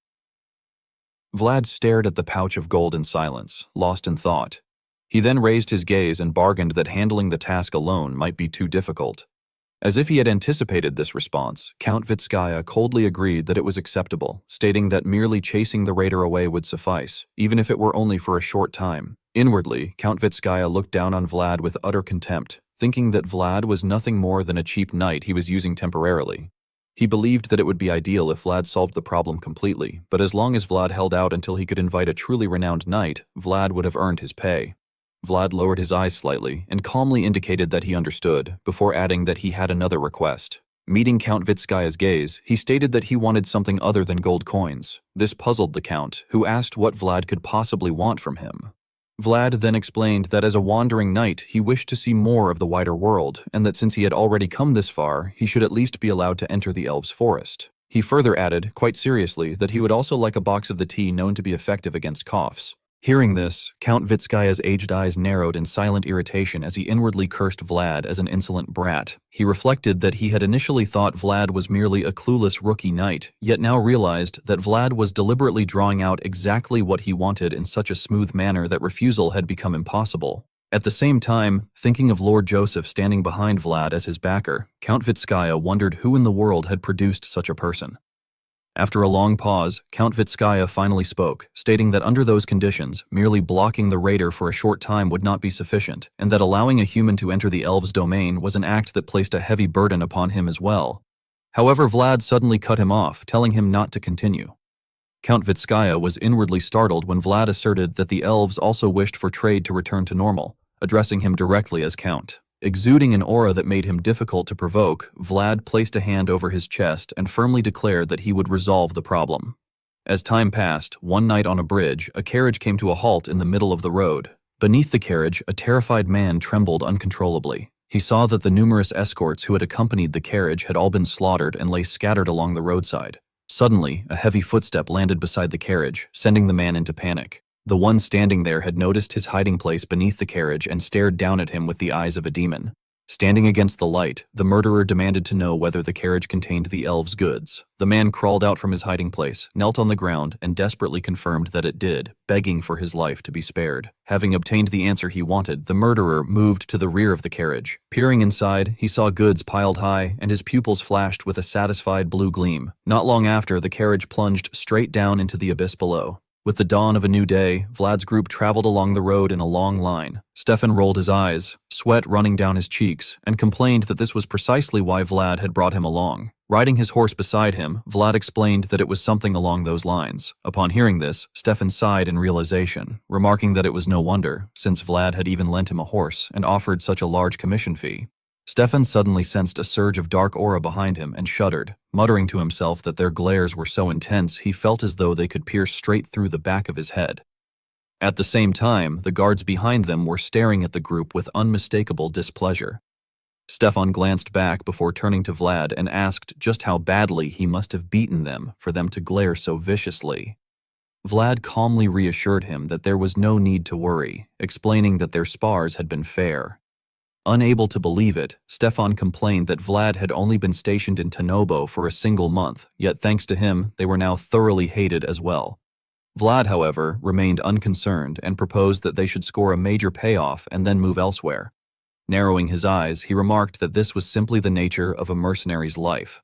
Vlad stared at the pouch of gold in silence, lost in thought. He then raised his gaze and bargained that handling the task alone might be too difficult. As if he had anticipated this response, Count Vitskaya coldly agreed that it was acceptable, stating that merely chasing the raider away would suffice, even if it were only for a short time. Inwardly, Count Vitskaya looked down on Vlad with utter contempt, thinking that Vlad was nothing more than a cheap knight he was using temporarily. He believed that it would be ideal if Vlad solved the problem completely, but as long as Vlad held out until he could invite a truly renowned knight, Vlad would have earned his pay. Vlad lowered his eyes slightly and calmly indicated that he understood, before adding that he had another request. Meeting Count Vitskaya's gaze, he stated that he wanted something other than gold coins. This puzzled the Count, who asked what Vlad could possibly want from him. Vlad then explained that as a wandering knight, he wished to see more of the wider world, and that since he had already come this far, he should at least be allowed to enter the elves' forest. He further added, quite seriously, that he would also like a box of the tea known to be effective against coughs. Hearing this, Count Vitskaya's aged eyes narrowed in silent irritation as he inwardly cursed Vlad as an insolent brat. He reflected that he had initially thought Vlad was merely a clueless rookie knight, yet now realized that Vlad was deliberately drawing out exactly what he wanted in such a smooth manner that refusal had become impossible. At the same time, thinking of Lord Joseph standing behind Vlad as his backer, Count Vitskaya wondered who in the world had produced such a person. After a long pause, Count Vitskaya finally spoke, stating that under those conditions, merely blocking the raider for a short time would not be sufficient, and that allowing a human to enter the elves' domain was an act that placed a heavy burden upon him as well. However, Vlad suddenly cut him off, telling him not to continue. Count Vitskaya was inwardly startled when Vlad asserted that the elves also wished for trade to return to normal, addressing him directly as Count. Exuding an aura that made him difficult to provoke, Vlad placed a hand over his chest and firmly declared that he would resolve the problem. As time passed, one night on a bridge, a carriage came to a halt in the middle of the road. Beneath the carriage, a terrified man trembled uncontrollably. He saw that the numerous escorts who had accompanied the carriage had all been slaughtered and lay scattered along the roadside. Suddenly, a heavy footstep landed beside the carriage, sending the man into panic. The one standing there had noticed his hiding place beneath the carriage and stared down at him with the eyes of a demon. Standing against the light, the murderer demanded to know whether the carriage contained the elves' goods. The man crawled out from his hiding place, knelt on the ground, and desperately confirmed that it did, begging for his life to be spared. Having obtained the answer he wanted, the murderer moved to the rear of the carriage. Peering inside, he saw goods piled high, and his pupils flashed with a satisfied blue gleam. Not long after, the carriage plunged straight down into the abyss below. With the dawn of a new day, Vlad's group traveled along the road in a long line. Stefan rolled his eyes, sweat running down his cheeks, and complained that this was precisely why Vlad had brought him along. Riding his horse beside him, Vlad explained that it was something along those lines. Upon hearing this, Stefan sighed in realization, remarking that it was no wonder, since Vlad had even lent him a horse and offered such a large commission fee. Stefan suddenly sensed a surge of dark aura behind him and shuddered, muttering to himself that their glares were so intense he felt as though they could pierce straight through the back of his head. At the same time, the guards behind them were staring at the group with unmistakable displeasure. Stefan glanced back before turning to Vlad and asked just how badly he must have beaten them for them to glare so viciously. Vlad calmly reassured him that there was no need to worry, explaining that their spars had been fair. Unable to believe it, Stefan complained that Vlad had only been stationed in Tanobo for a single month, yet thanks to him, they were now thoroughly hated as well. Vlad, however, remained unconcerned and proposed that they should score a major payoff and then move elsewhere. Narrowing his eyes, he remarked that this was simply the nature of a mercenary's life.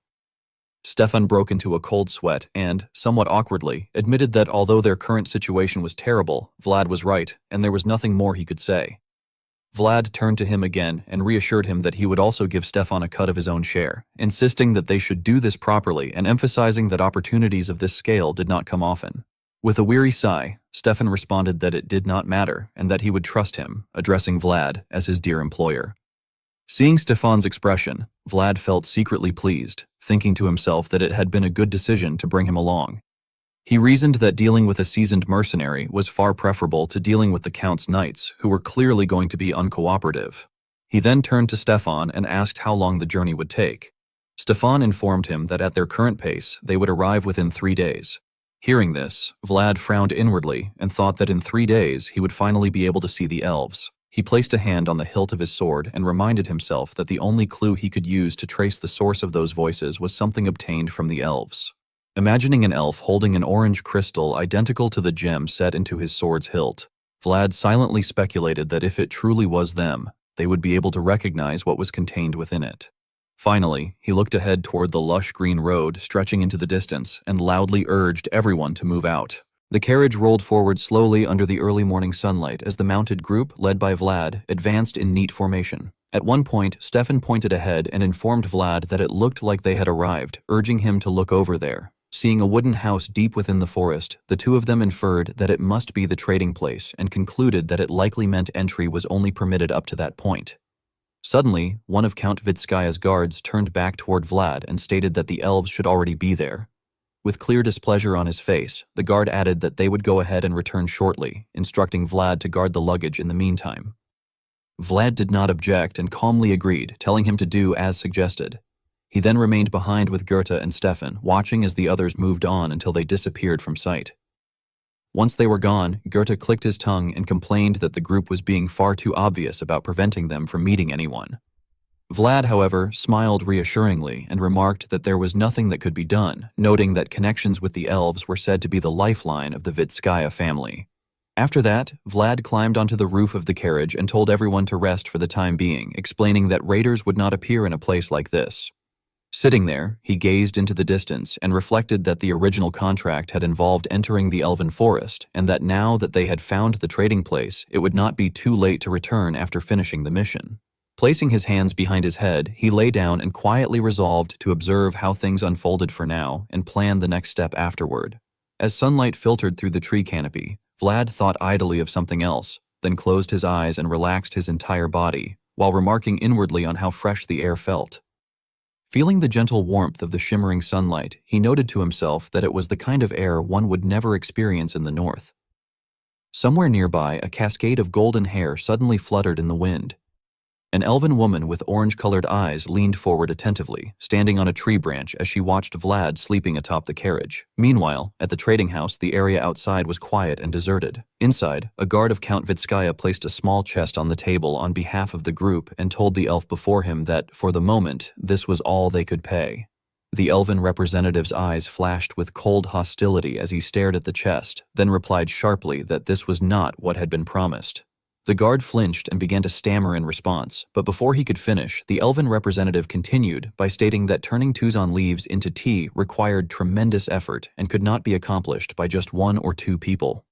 Stefan broke into a cold sweat and, somewhat awkwardly, admitted that although their current situation was terrible, Vlad was right, and there was nothing more he could say. Vlad turned to him again and reassured him that he would also give Stefan a cut of his own share, insisting that they should do this properly and emphasizing that opportunities of this scale did not come often. With a weary sigh, Stefan responded that it did not matter and that he would trust him, addressing Vlad as his dear employer. Seeing Stefan's expression, Vlad felt secretly pleased, thinking to himself that it had been a good decision to bring him along. He reasoned that dealing with a seasoned mercenary was far preferable to dealing with the Count's knights, who were clearly going to be uncooperative. He then turned to Stefan and asked how long the journey would take. Stefan informed him that at their current pace, they would arrive within 3 days. Hearing this, Vlad frowned inwardly and thought that in 3 days he would finally be able to see the elves. He placed a hand on the hilt of his sword and reminded himself that the only clue he could use to trace the source of those voices was something obtained from the elves. Imagining an elf holding an orange crystal identical to the gem set into his sword's hilt, Vlad silently speculated that if it truly was them, they would be able to recognize what was contained within it. Finally, he looked ahead toward the lush green road stretching into the distance and loudly urged everyone to move out. The carriage rolled forward slowly under the early morning sunlight as the mounted group, led by Vlad, advanced in neat formation. At one point, Stefan pointed ahead and informed Vlad that it looked like they had arrived, urging him to look over there. Seeing a wooden house deep within the forest, the two of them inferred that it must be the trading place and concluded that it likely meant entry was only permitted up to that point. Suddenly, one of Count Vitskaya's guards turned back toward Vlad and stated that the elves should already be there. With clear displeasure on his face, the guard added that they would go ahead and return shortly, instructing Vlad to guard the luggage in the meantime. Vlad did not object and calmly agreed, telling him to do as suggested. He then remained behind with Goethe and Stefan, watching as the others moved on until they disappeared from sight. Once they were gone, Goethe clicked his tongue and complained that the group was being far too obvious about preventing them from meeting anyone. Vlad, however, smiled reassuringly and remarked that there was nothing that could be done, noting that connections with the elves were said to be the lifeline of the Vitskaya family. After that, Vlad climbed onto the roof of the carriage and told everyone to rest for the time being, explaining that raiders would not appear in a place like this. Sitting there, he gazed into the distance and reflected that the original contract had involved entering the elven forest, and that now that they had found the trading place, it would not be too late to return after finishing the mission. Placing his hands behind his head, he lay down and quietly resolved to observe how things unfolded for now and plan the next step afterward. As sunlight filtered through the tree canopy, Vlad thought idly of something else, then closed his eyes and relaxed his entire body, while remarking inwardly on how fresh the air felt. Feeling the gentle warmth of the shimmering sunlight, he noted to himself that it was the kind of air one would never experience in the north. Somewhere nearby, a cascade of golden hair suddenly fluttered in the wind. An elven woman with orange-colored eyes leaned forward attentively, standing on a tree branch as she watched Vlad sleeping atop the carriage. Meanwhile, at the trading house, the area outside was quiet and deserted. Inside, a guard of Count Vitskaya placed a small chest on the table on behalf of the group and told the elf before him that, for the moment, this was all they could pay. The elven representative's eyes flashed with cold hostility as he stared at the chest, then replied sharply that this was not what had been promised. The guard flinched and began to stammer in response, but before he could finish, the elven representative continued by stating that turning Tuzan leaves into tea required tremendous effort and could not be accomplished by just 1 or 2 people.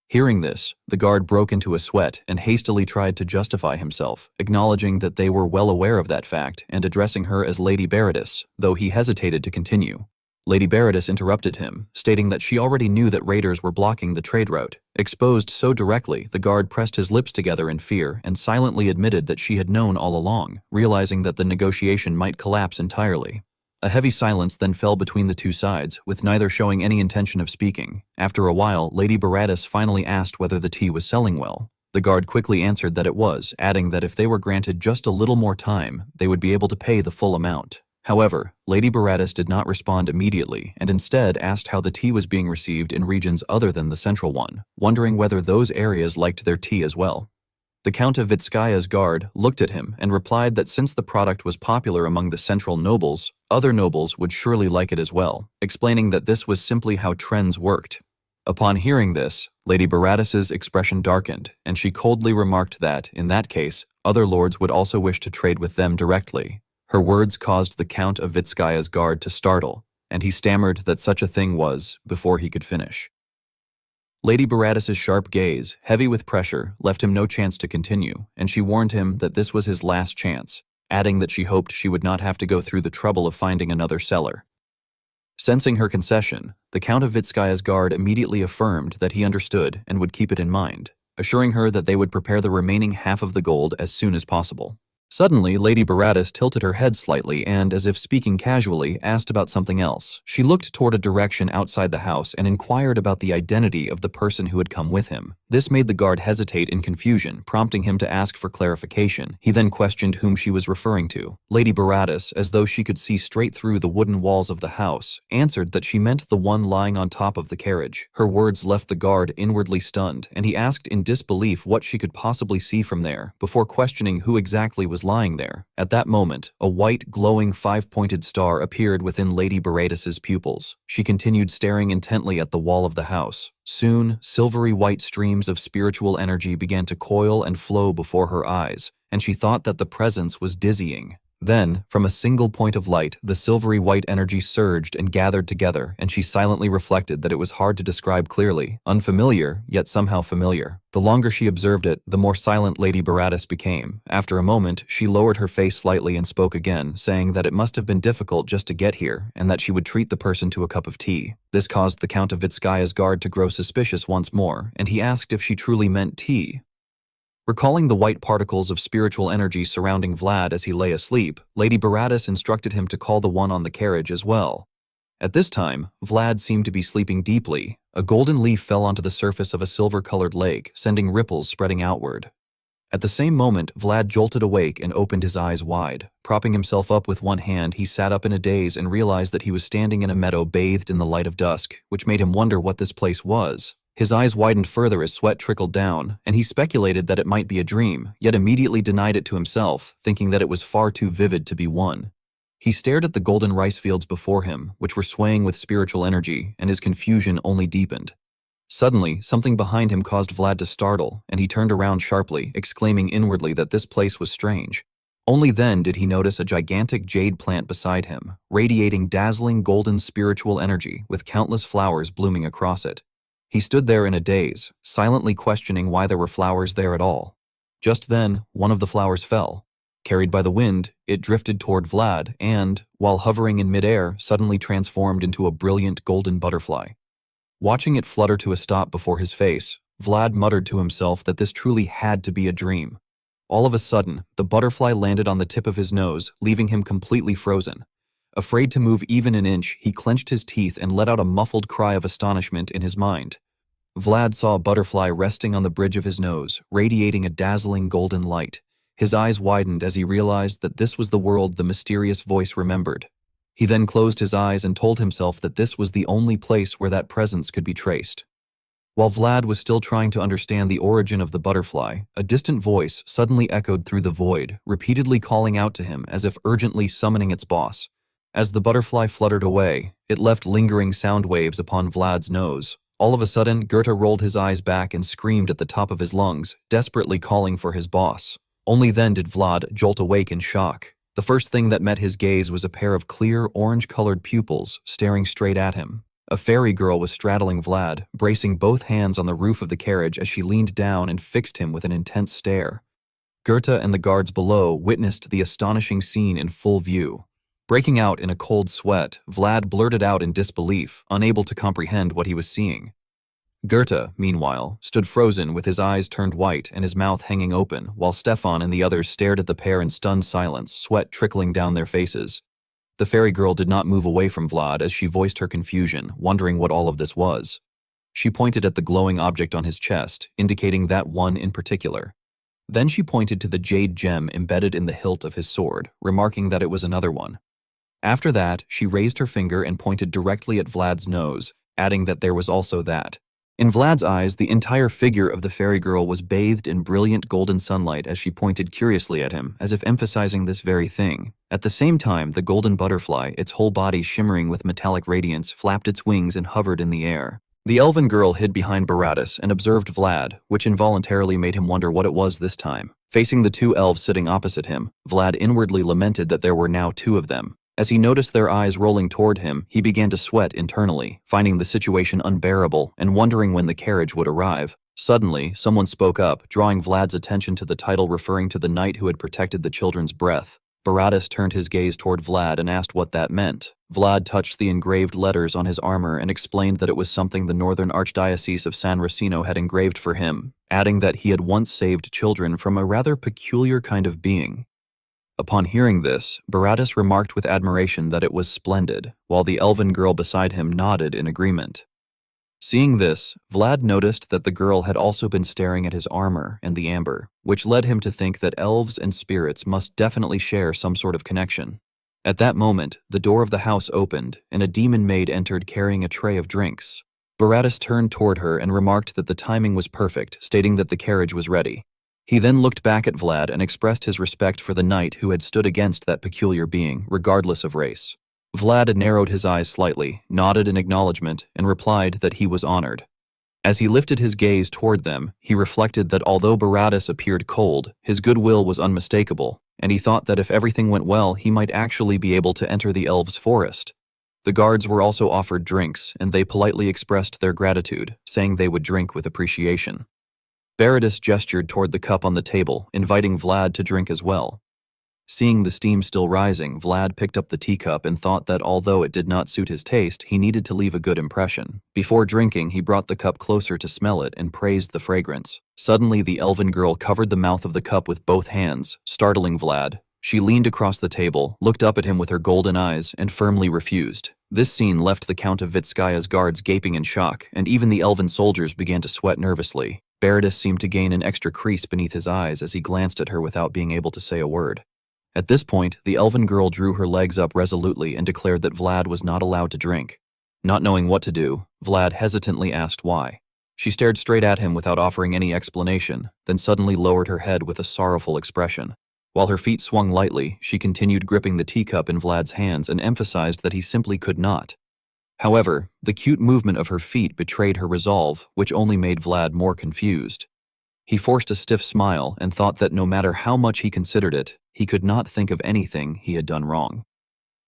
Hearing this, the guard broke into a sweat and hastily tried to justify himself, acknowledging that they were well aware of that fact and addressing her as Lady Baratus, though he hesitated to continue. Lady Baratus interrupted him, stating that she already knew that raiders were blocking the trade route. Exposed so directly, the guard pressed his lips together in fear and silently admitted that she had known all along, realizing that the negotiation might collapse entirely. A heavy silence then fell between the two sides, with neither showing any intention of speaking. After a while, Lady Baratus finally asked whether the tea was selling well. The guard quickly answered that it was, adding that if they were granted just a little more time, they would be able to pay the full amount. However, Lady Baratus did not respond immediately and instead asked how the tea was being received in regions other than the central one, wondering whether those areas liked their tea as well. The Count of Vitskaya's guard looked at him and replied that since the product was popular among the central nobles, other nobles would surely like it as well, explaining that this was simply how trends worked. Upon hearing this, Lady Baratus's expression darkened, and she coldly remarked that, in that case, other lords would also wish to trade with them directly. Her words caused the Count of Vitskaya's guard to startle, and he stammered that such a thing was before he could finish. Lady Baratus's sharp gaze, heavy with pressure, left him no chance to continue, and she warned him that this was his last chance, adding that she hoped she would not have to go through the trouble of finding another seller. Sensing her concession, the Count of Vitskaya's guard immediately affirmed that he understood and would keep it in mind, assuring her that they would prepare the remaining half of the gold as soon as possible. Suddenly, Lady Baratus tilted her head slightly and, as if speaking casually, asked about something else. She looked toward a direction outside the house and inquired about the identity of the person who had come with him. This made the guard hesitate in confusion, prompting him to ask for clarification. He then questioned whom she was referring to. Lady Baratus, as though she could see straight through the wooden walls of the house, answered that she meant the one lying on top of the carriage. Her words left the guard inwardly stunned, and he asked in disbelief what she could possibly see from there, before questioning who exactly was lying there. At that moment, a white, glowing 5-pointed star appeared within Lady Baratus's pupils. She continued staring intently at the wall of the house. Soon, silvery white streams of spiritual energy began to coil and flow before her eyes, and she thought that the presence was dizzying. Then, from a single point of light, the silvery white energy surged and gathered together, and she silently reflected that it was hard to describe clearly, unfamiliar, yet somehow familiar. The longer she observed it, the more silent Lady Baratus became. After a moment, she lowered her face slightly and spoke again, saying that it must have been difficult just to get here, and that she would treat the person to a cup of tea. This caused the Count of Vitskaya's guard to grow suspicious once more, and he asked if she truly meant tea. Recalling the white particles of spiritual energy surrounding Vlad as he lay asleep, Lady Baratus instructed him to call the one on the carriage as well. At this time, Vlad seemed to be sleeping deeply. A golden leaf fell onto the surface of a silver-colored lake, sending ripples spreading outward. At the same moment, Vlad jolted awake and opened his eyes wide. Propping himself up with one hand, he sat up in a daze and realized that he was standing in a meadow bathed in the light of dusk, which made him wonder what this place was. His eyes widened further as sweat trickled down, and he speculated that it might be a dream, yet immediately denied it to himself, thinking that it was far too vivid to be one. He stared at the golden rice fields before him, which were swaying with spiritual energy, and his confusion only deepened. Suddenly, something behind him caused Vlad to startle, and he turned around sharply, exclaiming inwardly that this place was strange. Only then did he notice a gigantic jade plant beside him, radiating dazzling golden spiritual energy with countless flowers blooming across it. He stood there in a daze, silently questioning why there were flowers there at all. Just then, one of the flowers fell. Carried by the wind, it drifted toward Vlad and, while hovering in midair, suddenly transformed into a brilliant golden butterfly. Watching it flutter to a stop before his face, Vlad muttered to himself that this truly had to be a dream. All of a sudden, the butterfly landed on the tip of his nose, leaving him completely frozen. Afraid to move even an inch, he clenched his teeth and let out a muffled cry of astonishment in his mind. Vlad saw a butterfly resting on the bridge of his nose, radiating a dazzling golden light. His eyes widened as he realized that this was the world the mysterious voice remembered. He then closed his eyes and told himself that this was the only place where that presence could be traced. While Vlad was still trying to understand the origin of the butterfly, a distant voice suddenly echoed through the void, repeatedly calling out to him as if urgently summoning its boss. As the butterfly fluttered away, it left lingering sound waves upon Vlad's nose. All of a sudden, Goethe rolled his eyes back and screamed at the top of his lungs, desperately calling for his boss. Only then did Vlad jolt awake in shock. The first thing that met his gaze was a pair of clear, orange-colored pupils staring straight at him. A fairy girl was straddling Vlad, bracing both hands on the roof of the carriage as she leaned down and fixed him with an intense stare. Goethe and the guards below witnessed the astonishing scene in full view. Breaking out in a cold sweat, Vlad blurted out in disbelief, unable to comprehend what he was seeing. Goethe, meanwhile, stood frozen with his eyes turned white and his mouth hanging open, while Stefan and the others stared at the pair in stunned silence, sweat trickling down their faces. The fairy girl did not move away from Vlad as she voiced her confusion, wondering what all of this was. She pointed at the glowing object on his chest, indicating that one in particular. Then she pointed to the jade gem embedded in the hilt of his sword, remarking that it was another one. After that, she raised her finger and pointed directly at Vlad's nose, adding that there was also that. In Vlad's eyes, the entire figure of the fairy girl was bathed in brilliant golden sunlight as she pointed curiously at him, as if emphasizing this very thing. At the same time, the golden butterfly, its whole body shimmering with metallic radiance, flapped its wings and hovered in the air. The elven girl hid behind Baratus and observed Vlad, which involuntarily made him wonder what it was this time. Facing the two elves sitting opposite him, Vlad inwardly lamented that there were now two of them. As he noticed their eyes rolling toward him, he began to sweat internally, finding the situation unbearable and wondering when the carriage would arrive. Suddenly, someone spoke up, drawing Vlad's attention to the title referring to the knight who had protected the children's breath. Baratus turned his gaze toward Vlad and asked what that meant. Vlad touched the engraved letters on his armor and explained that it was something the Northern Archdiocese of San Racino had engraved for him, adding that he had once saved children from a rather peculiar kind of being. Upon hearing this, Baratus remarked with admiration that it was splendid, while the elven girl beside him nodded in agreement. Seeing this, Vlad noticed that the girl had also been staring at his armor and the amber, which led him to think that elves and spirits must definitely share some sort of connection. At that moment, the door of the house opened, and a demon maid entered carrying a tray of drinks. Baratus turned toward her and remarked that the timing was perfect, stating that the carriage was ready. He then looked back at Vlad and expressed his respect for the knight who had stood against that peculiar being, regardless of race. Vlad narrowed his eyes slightly, nodded in acknowledgement, and replied that he was honored. As he lifted his gaze toward them, he reflected that although Baratus appeared cold, his goodwill was unmistakable, and he thought that if everything went well, he might actually be able to enter the elves' forest. The guards were also offered drinks, and they politely expressed their gratitude, saying they would drink with appreciation. Baratus gestured toward the cup on the table, inviting Vlad to drink as well. Seeing the steam still rising, Vlad picked up the teacup and thought that although it did not suit his taste, he needed to leave a good impression. Before drinking, he brought the cup closer to smell it and praised the fragrance. Suddenly, the elven girl covered the mouth of the cup with both hands, startling Vlad. She leaned across the table, looked up at him with her golden eyes, and firmly refused. This scene left the Count of Vitskaya's guards gaping in shock, and even the elven soldiers began to sweat nervously. Baratus seemed to gain an extra crease beneath his eyes as he glanced at her without being able to say a word. At this point, the elven girl drew her legs up resolutely and declared that Vlad was not allowed to drink. Not knowing what to do, Vlad hesitantly asked why. She stared straight at him without offering any explanation, then suddenly lowered her head with a sorrowful expression. While her feet swung lightly, she continued gripping the teacup in Vlad's hands and emphasized that he simply could not. However, the cute movement of her feet betrayed her resolve, which only made Vlad more confused. He forced a stiff smile and thought that no matter how much he considered it, he could not think of anything he had done wrong.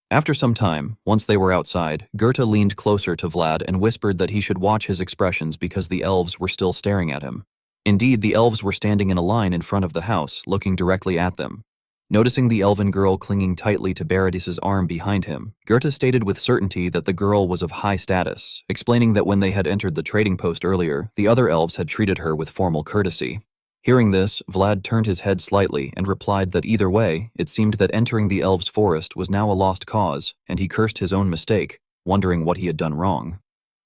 After some time, once they were outside, Goethe leaned closer to Vlad and whispered that he should watch his expressions because the elves were still staring at him. Indeed, the elves were standing in a line in front of the house, looking directly at them. Noticing the elven girl clinging tightly to Baratus's arm behind him, Goethe stated with certainty that the girl was of high status, explaining that when they had entered the trading post earlier, the other elves had treated her with formal courtesy. Hearing this, Vlad turned his head slightly and replied that either way, it seemed that entering the elves' forest was now a lost cause, and he cursed his own mistake, wondering what he had done wrong.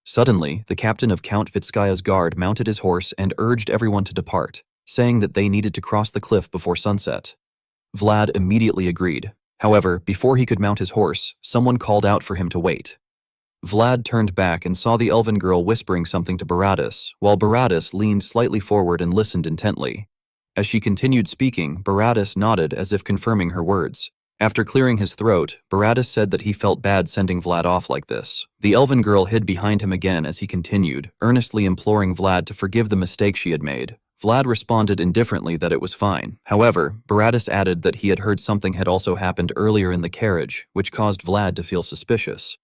Suddenly, the captain of Count Vitskaya's guard mounted his horse and urged everyone to depart. saying that they needed to cross the cliff before sunset. Vlad immediately agreed. However, before he could mount his horse, someone called out for him to wait. Vlad turned back and saw the elven girl whispering something to Baratus, while Baratus leaned slightly forward and listened intently. As she continued speaking, Baratus nodded as if confirming her words. After clearing his throat, Baratus said that he felt bad sending Vlad off like this. The elven girl hid behind him again as he continued, earnestly imploring Vlad to forgive the mistake she had made. Vlad responded indifferently that it was fine. However, Baratus added that he had heard something had also happened earlier in the carriage, which caused Vlad to feel suspicious.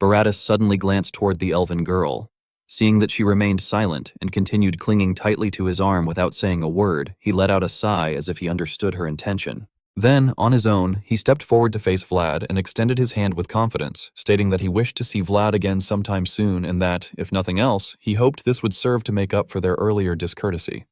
Baratus suddenly glanced toward the elven girl. Seeing that she remained silent and continued clinging tightly to his arm without saying a word, he let out a sigh as if he understood her intention. Then, on his own, he stepped forward to face Vlad and extended his hand with confidence, stating that he wished to see Vlad again sometime soon and that, if nothing else, he hoped this would serve to make up for their earlier discourtesy.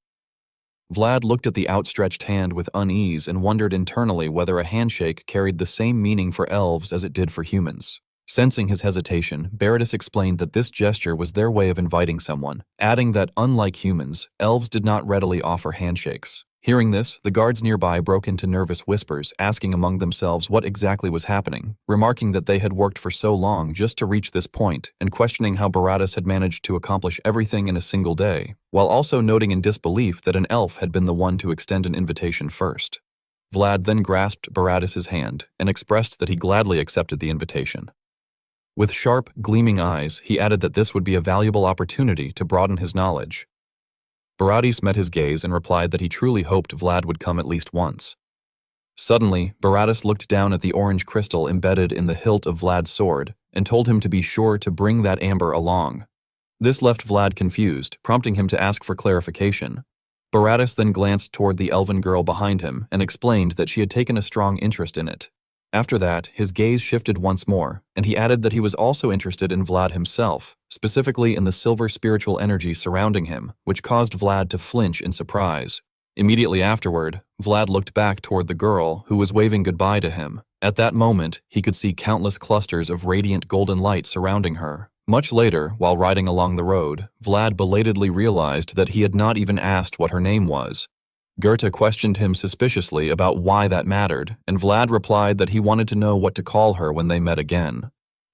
Vlad looked at the outstretched hand with unease and wondered internally whether a handshake carried the same meaning for elves as it did for humans. Sensing his hesitation, Baratus explained that this gesture was their way of inviting someone, adding that, unlike humans, elves did not readily offer handshakes. Hearing this, the guards nearby broke into nervous whispers, asking among themselves what exactly was happening, remarking that they had worked for so long just to reach this point, and questioning how Baratus had managed to accomplish everything in a single day, while also noting in disbelief that an elf had been the one to extend an invitation first. Vlad then grasped Baratus's hand and expressed that he gladly accepted the invitation. With sharp, gleaming eyes, he added that this would be a valuable opportunity to broaden his knowledge. Baratus met his gaze and replied that he truly hoped Vlad would come at least once. Suddenly, Baratus looked down at the orange crystal embedded in the hilt of Vlad's sword and told him to be sure to bring that amber along. This left Vlad confused, prompting him to ask for clarification. Baratus then glanced toward the elven girl behind him and explained that she had taken a strong interest in it. After that, his gaze shifted once more, and he added that he was also interested in Vlad himself, specifically in the silver spiritual energy surrounding him, which caused Vlad to flinch in surprise. Immediately afterward, Vlad looked back toward the girl, who was waving goodbye to him. At that moment, he could see countless clusters of radiant golden light surrounding her. Much later, while riding along the road, Vlad belatedly realized that he had not even asked what her name was. Goethe questioned him suspiciously about why that mattered, and Vlad replied that he wanted to know what to call her when they met again.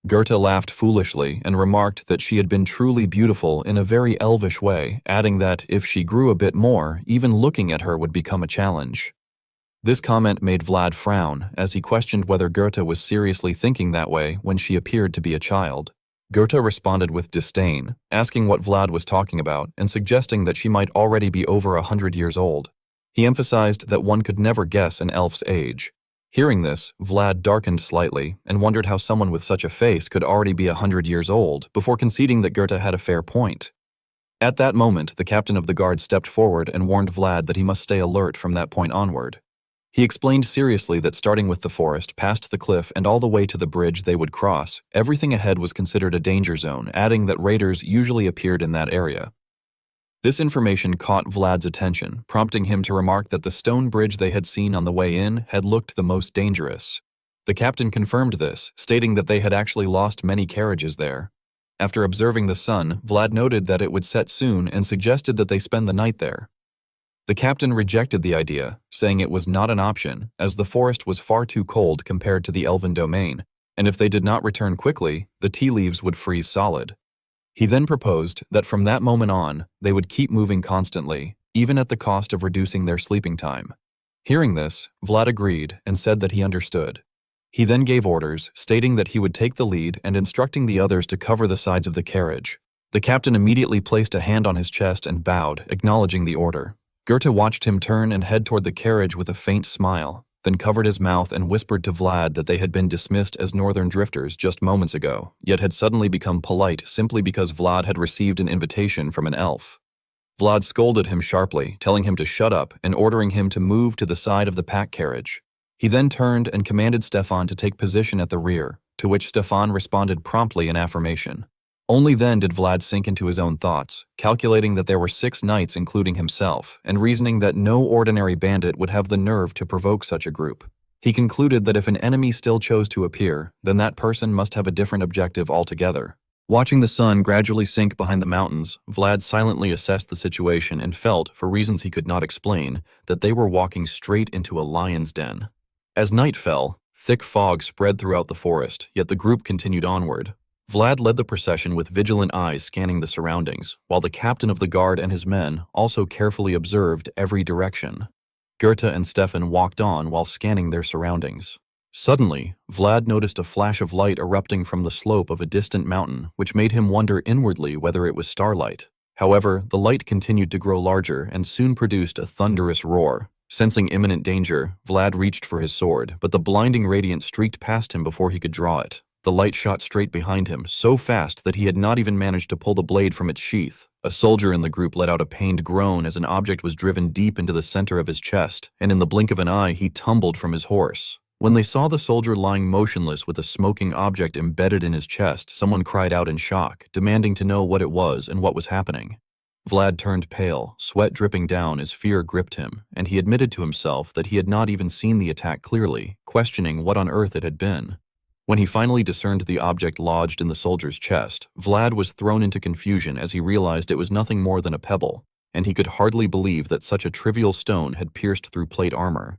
Goethe laughed foolishly and remarked that she had been truly beautiful in a very elvish way, adding that if she grew a bit more, even looking at her would become a challenge. This comment made Vlad frown, as he questioned whether Goethe was seriously thinking that way when she appeared to be a child. Goethe responded with disdain, asking what Vlad was talking about and suggesting that she might already be over 100 years old. He emphasized that one could never guess an elf's age. Hearing this, Vlad darkened slightly and wondered how someone with such a face could already be 100 years old, before conceding that Goethe had a fair point. At that moment, the captain of the guard stepped forward and warned Vlad that he must stay alert from that point onward. He explained seriously that starting with the forest, past the cliff, and all the way to the bridge they would cross, everything ahead was considered a danger zone, adding that raiders usually appeared in that area. This information caught Vlad's attention, prompting him to remark that the stone bridge they had seen on the way in had looked the most dangerous. The captain confirmed this, stating that they had actually lost many carriages there. After observing the sun, Vlad noted that it would set soon and suggested that they spend the night there. The captain rejected the idea, saying it was not an option, as the forest was far too cold compared to the elven domain, and if they did not return quickly, the tea leaves would freeze solid. He then proposed that from that moment on, they would keep moving constantly, even at the cost of reducing their sleeping time. Hearing this, Vlad agreed and said that he understood. He then gave orders, stating that he would take the lead and instructing the others to cover the sides of the carriage. The captain immediately placed a hand on his chest and bowed, acknowledging the order. Goethe watched him turn and head toward the carriage with a faint smile, then covered his mouth and whispered to Vlad that they had been dismissed as northern drifters just moments ago, yet had suddenly become polite simply because Vlad had received an invitation from an elf. Vlad scolded him sharply, telling him to shut up and ordering him to move to the side of the pack carriage. He then turned and commanded Stefan to take position at the rear, to which Stefan responded promptly in affirmation. Only then did Vlad sink into his own thoughts, calculating that there were 6 knights including himself, and reasoning that no ordinary bandit would have the nerve to provoke such a group. He concluded that if an enemy still chose to appear, then that person must have a different objective altogether. Watching the sun gradually sink behind the mountains, Vlad silently assessed the situation and felt, for reasons he could not explain, that they were walking straight into a lion's den. As night fell, thick fog spread throughout the forest, yet the group continued onward. Vlad led the procession with vigilant eyes scanning the surroundings, while the captain of the guard and his men also carefully observed every direction. Goethe and Stefan walked on while scanning their surroundings. Suddenly, Vlad noticed a flash of light erupting from the slope of a distant mountain, which made him wonder inwardly whether it was starlight. However, the light continued to grow larger and soon produced a thunderous roar. Sensing imminent danger, Vlad reached for his sword, but the blinding radiance streaked past him before he could draw it. The light shot straight behind him, so fast that he had not even managed to pull the blade from its sheath. A soldier in the group let out a pained groan as an object was driven deep into the center of his chest, and in the blink of an eye, he tumbled from his horse. When they saw the soldier lying motionless with a smoking object embedded in his chest, someone cried out in shock, demanding to know what it was and what was happening. Vlad turned pale, sweat dripping down as fear gripped him, and he admitted to himself that he had not even seen the attack clearly, questioning what on earth it had been. When he finally discerned the object lodged in the soldier's chest, Vlad was thrown into confusion as he realized it was nothing more than a pebble, and he could hardly believe that such a trivial stone had pierced through plate armor.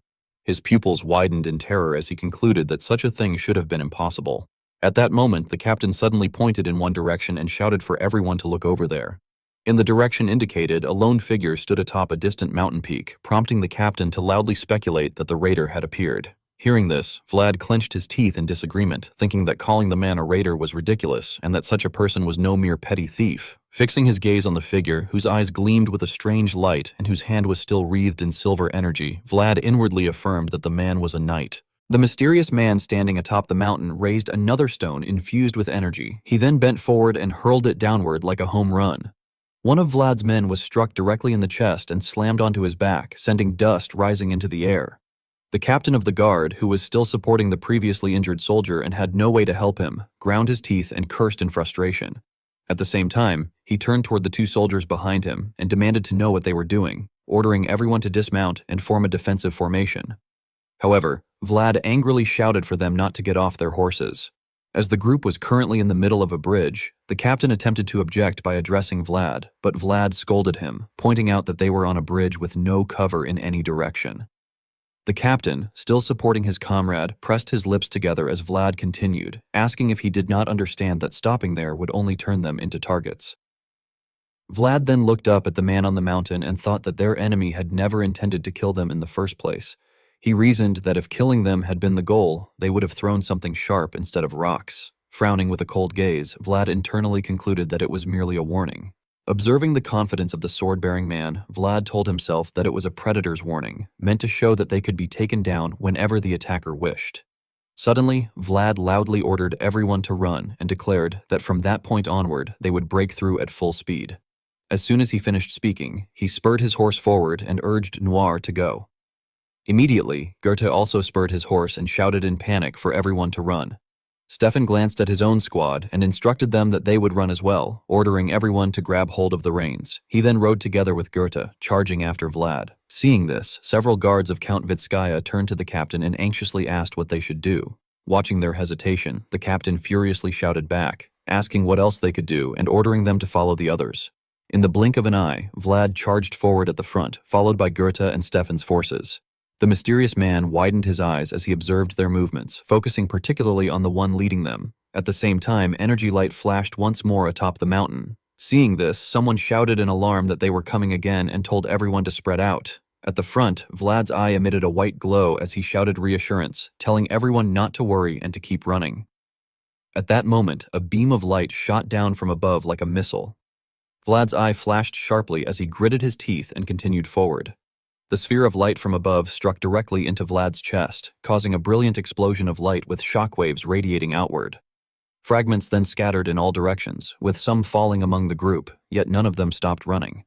His pupils widened in terror as he concluded that such a thing should have been impossible. At that moment, the captain suddenly pointed in one direction and shouted for everyone to look over there. In the direction indicated, a lone figure stood atop a distant mountain peak, prompting the captain to loudly speculate that the raider had appeared. Hearing this, Vlad clenched his teeth in disagreement, thinking that calling the man a raider was ridiculous and that such a person was no mere petty thief. Fixing his gaze on the figure, whose eyes gleamed with a strange light and whose hand was still wreathed in silver energy, Vlad inwardly affirmed that the man was a knight. The mysterious man standing atop the mountain raised another stone infused with energy. He then bent forward and hurled it downward like a home run. One of Vlad's men was struck directly in the chest and slammed onto his back, sending dust rising into the air. The captain of the guard, who was still supporting the previously injured soldier and had no way to help him, ground his teeth and cursed in frustration. At the same time, he turned toward the two soldiers behind him and demanded to know what they were doing, ordering everyone to dismount and form a defensive formation. However, Vlad angrily shouted for them not to get off their horses. As the group was currently in the middle of a bridge, the captain attempted to object by addressing Vlad, but Vlad scolded him, pointing out that they were on a bridge with no cover in any direction. The captain, still supporting his comrade, pressed his lips together as Vlad continued, asking if he did not understand that stopping there would only turn them into targets. Vlad then looked up at the man on the mountain and thought that their enemy had never intended to kill them in the first place. He reasoned that if killing them had been the goal, they would have thrown something sharp instead of rocks. Frowning with a cold gaze, Vlad internally concluded that it was merely a warning. Observing the confidence of the sword-bearing man, Vlad told himself that it was a predator's warning, meant to show that they could be taken down whenever the attacker wished. Suddenly, Vlad loudly ordered everyone to run and declared that from that point onward, they would break through at full speed. As soon as he finished speaking, he spurred his horse forward and urged Noir to go. Immediately, Goethe also spurred his horse and shouted in panic for everyone to run. Stefan glanced at his own squad and instructed them that they would run as well, ordering everyone to grab hold of the reins. He then rode together with Goethe, charging after Vlad. Seeing this, several guards of Count Vitskaya turned to the captain and anxiously asked what they should do. Watching their hesitation, the captain furiously shouted back, asking what else they could do and ordering them to follow the others. In the blink of an eye, Vlad charged forward at the front, followed by Goethe and Stefan's forces. The mysterious man widened his eyes as he observed their movements, focusing particularly on the one leading them. At the same time, energy light flashed once more atop the mountain. Seeing this, someone shouted in alarm that they were coming again and told everyone to spread out. At the front, Vlad's eye emitted a white glow as he shouted reassurance, telling everyone not to worry and to keep running. At that moment, a beam of light shot down from above like a missile. Vlad's eye flashed sharply as he gritted his teeth and continued forward. The sphere of light from above struck directly into Vlad's chest, causing a brilliant explosion of light with shockwaves radiating outward. Fragments then scattered in all directions, with some falling among the group, yet none of them stopped running.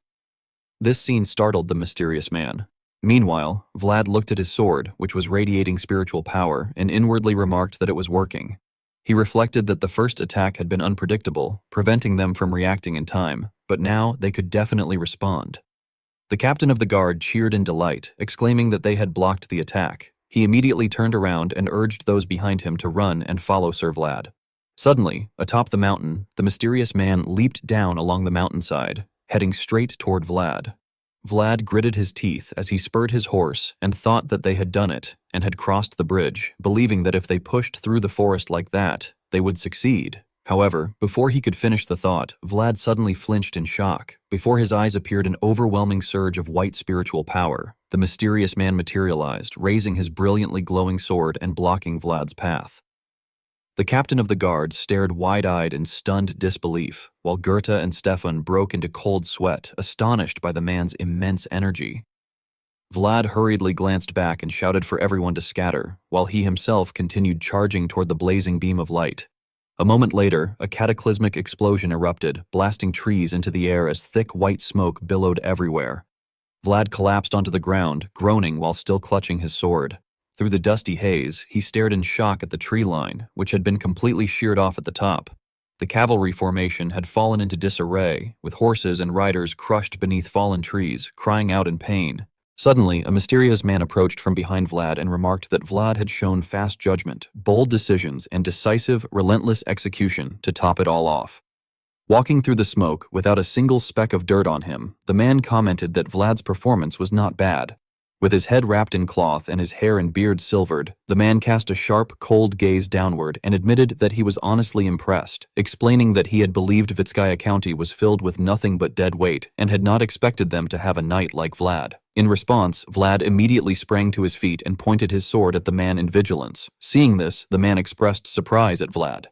This scene startled the mysterious man. Meanwhile, Vlad looked at his sword, which was radiating spiritual power, and inwardly remarked that it was working. He reflected that the first attack had been unpredictable, preventing them from reacting in time, but now they could definitely respond. The captain of the guard cheered in delight, exclaiming that they had blocked the attack. He immediately turned around and urged those behind him to run and follow Sir Vlad. Suddenly, atop the mountain, the mysterious man leaped down along the mountainside, heading straight toward Vlad. Vlad gritted his teeth as he spurred his horse and thought that they had done it and had crossed the bridge, believing that if they pushed through the forest like that, they would succeed. However, before he could finish the thought, Vlad suddenly flinched in shock. Before his eyes appeared an overwhelming surge of white spiritual power. The mysterious man materialized, raising his brilliantly glowing sword and blocking Vlad's path. The captain of the guards stared wide-eyed in stunned disbelief, while Goethe and Stefan broke into cold sweat, astonished by the man's immense energy. Vlad hurriedly glanced back and shouted for everyone to scatter, while he himself continued charging toward the blazing beam of light. A moment later, a cataclysmic explosion erupted, blasting trees into the air as thick white smoke billowed everywhere. Vlad collapsed onto the ground, groaning while still clutching his sword. Through the dusty haze, he stared in shock at the tree line, which had been completely sheared off at the top. The cavalry formation had fallen into disarray, with horses and riders crushed beneath fallen trees, crying out in pain. Suddenly, a mysterious man approached from behind Vlad and remarked that Vlad had shown fast judgment, bold decisions, and decisive, relentless execution to top it all off. Walking through the smoke without a single speck of dirt on him, the man commented that Vlad's performance was not bad. With his head wrapped in cloth and his hair and beard silvered, the man cast a sharp, cold gaze downward and admitted that he was honestly impressed, explaining that he had believed Vitskaya County was filled with nothing but dead weight and had not expected them to have a knight like Vlad. In response, Vlad immediately sprang to his feet and pointed his sword at the man in vigilance. Seeing this, the man expressed surprise at Vlad.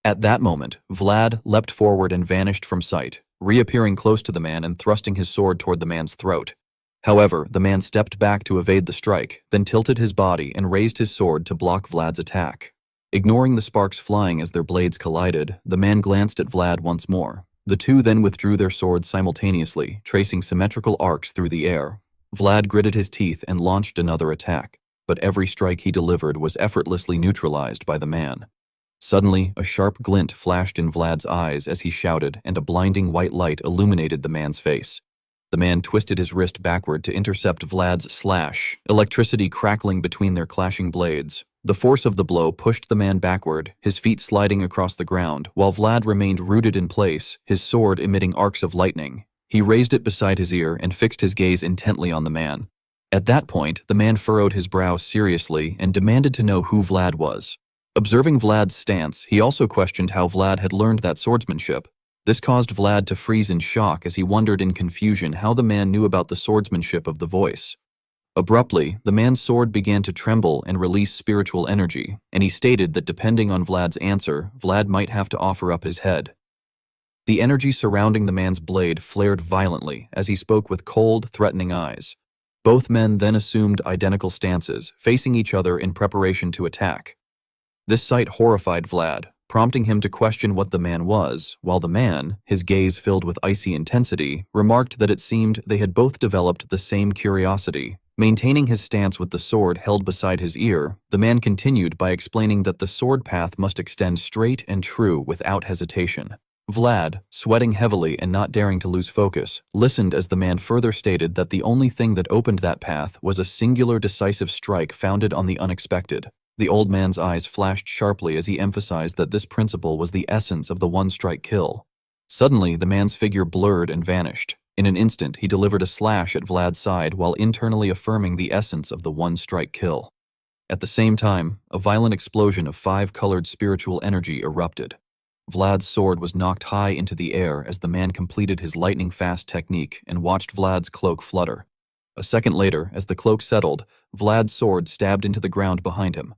At that moment, Vlad leapt forward and vanished from sight, reappearing close to the man and thrusting his sword toward the man's throat. However, the man stepped back to evade the strike, then tilted his body and raised his sword to block Vlad's attack. Ignoring the sparks flying as their blades collided, the man glanced at Vlad once more. The two then withdrew their swords simultaneously, tracing symmetrical arcs through the air. Vlad gritted his teeth and launched another attack, but every strike he delivered was effortlessly neutralized by the man. Suddenly, a sharp glint flashed in Vlad's eyes as he shouted, and a blinding white light illuminated the man's face. The man twisted his wrist backward to intercept Vlad's slash, electricity crackling between their clashing blades. The force of the blow pushed the man backward, his feet sliding across the ground, while Vlad remained rooted in place, his sword emitting arcs of lightning. He raised it beside his ear and fixed his gaze intently on the man. At that point, the man furrowed his brow seriously and demanded to know who Vlad was. Observing Vlad's stance, he also questioned how Vlad had learned that swordsmanship. This caused Vlad to freeze in shock as he wondered in confusion how the man knew about the swordsmanship of the voice. Abruptly, the man's sword began to tremble and release spiritual energy, and he stated that depending on Vlad's answer, Vlad might have to offer up his head. The energy surrounding the man's blade flared violently as he spoke with cold, threatening eyes. Both men then assumed identical stances, facing each other in preparation to attack. This sight horrified Vlad, prompting him to question what the man was, while the man, his gaze filled with icy intensity, remarked that it seemed they had both developed the same curiosity. Maintaining his stance with the sword held beside his ear, the man continued by explaining that the sword path must extend straight and true without hesitation. Vlad, sweating heavily and not daring to lose focus, listened as the man further stated that the only thing that opened that path was a singular decisive strike founded on the unexpected. The old man's eyes flashed sharply as he emphasized that this principle was the essence of the one-strike kill. Suddenly, the man's figure blurred and vanished. In an instant, he delivered a slash at Vlad's side while internally affirming the essence of the one-strike kill. At the same time, a violent explosion of five-colored spiritual energy erupted. Vlad's sword was knocked high into the air as the man completed his lightning-fast technique and watched Vlad's cloak flutter. A second later, as the cloak settled, Vlad's sword stabbed into the ground behind him.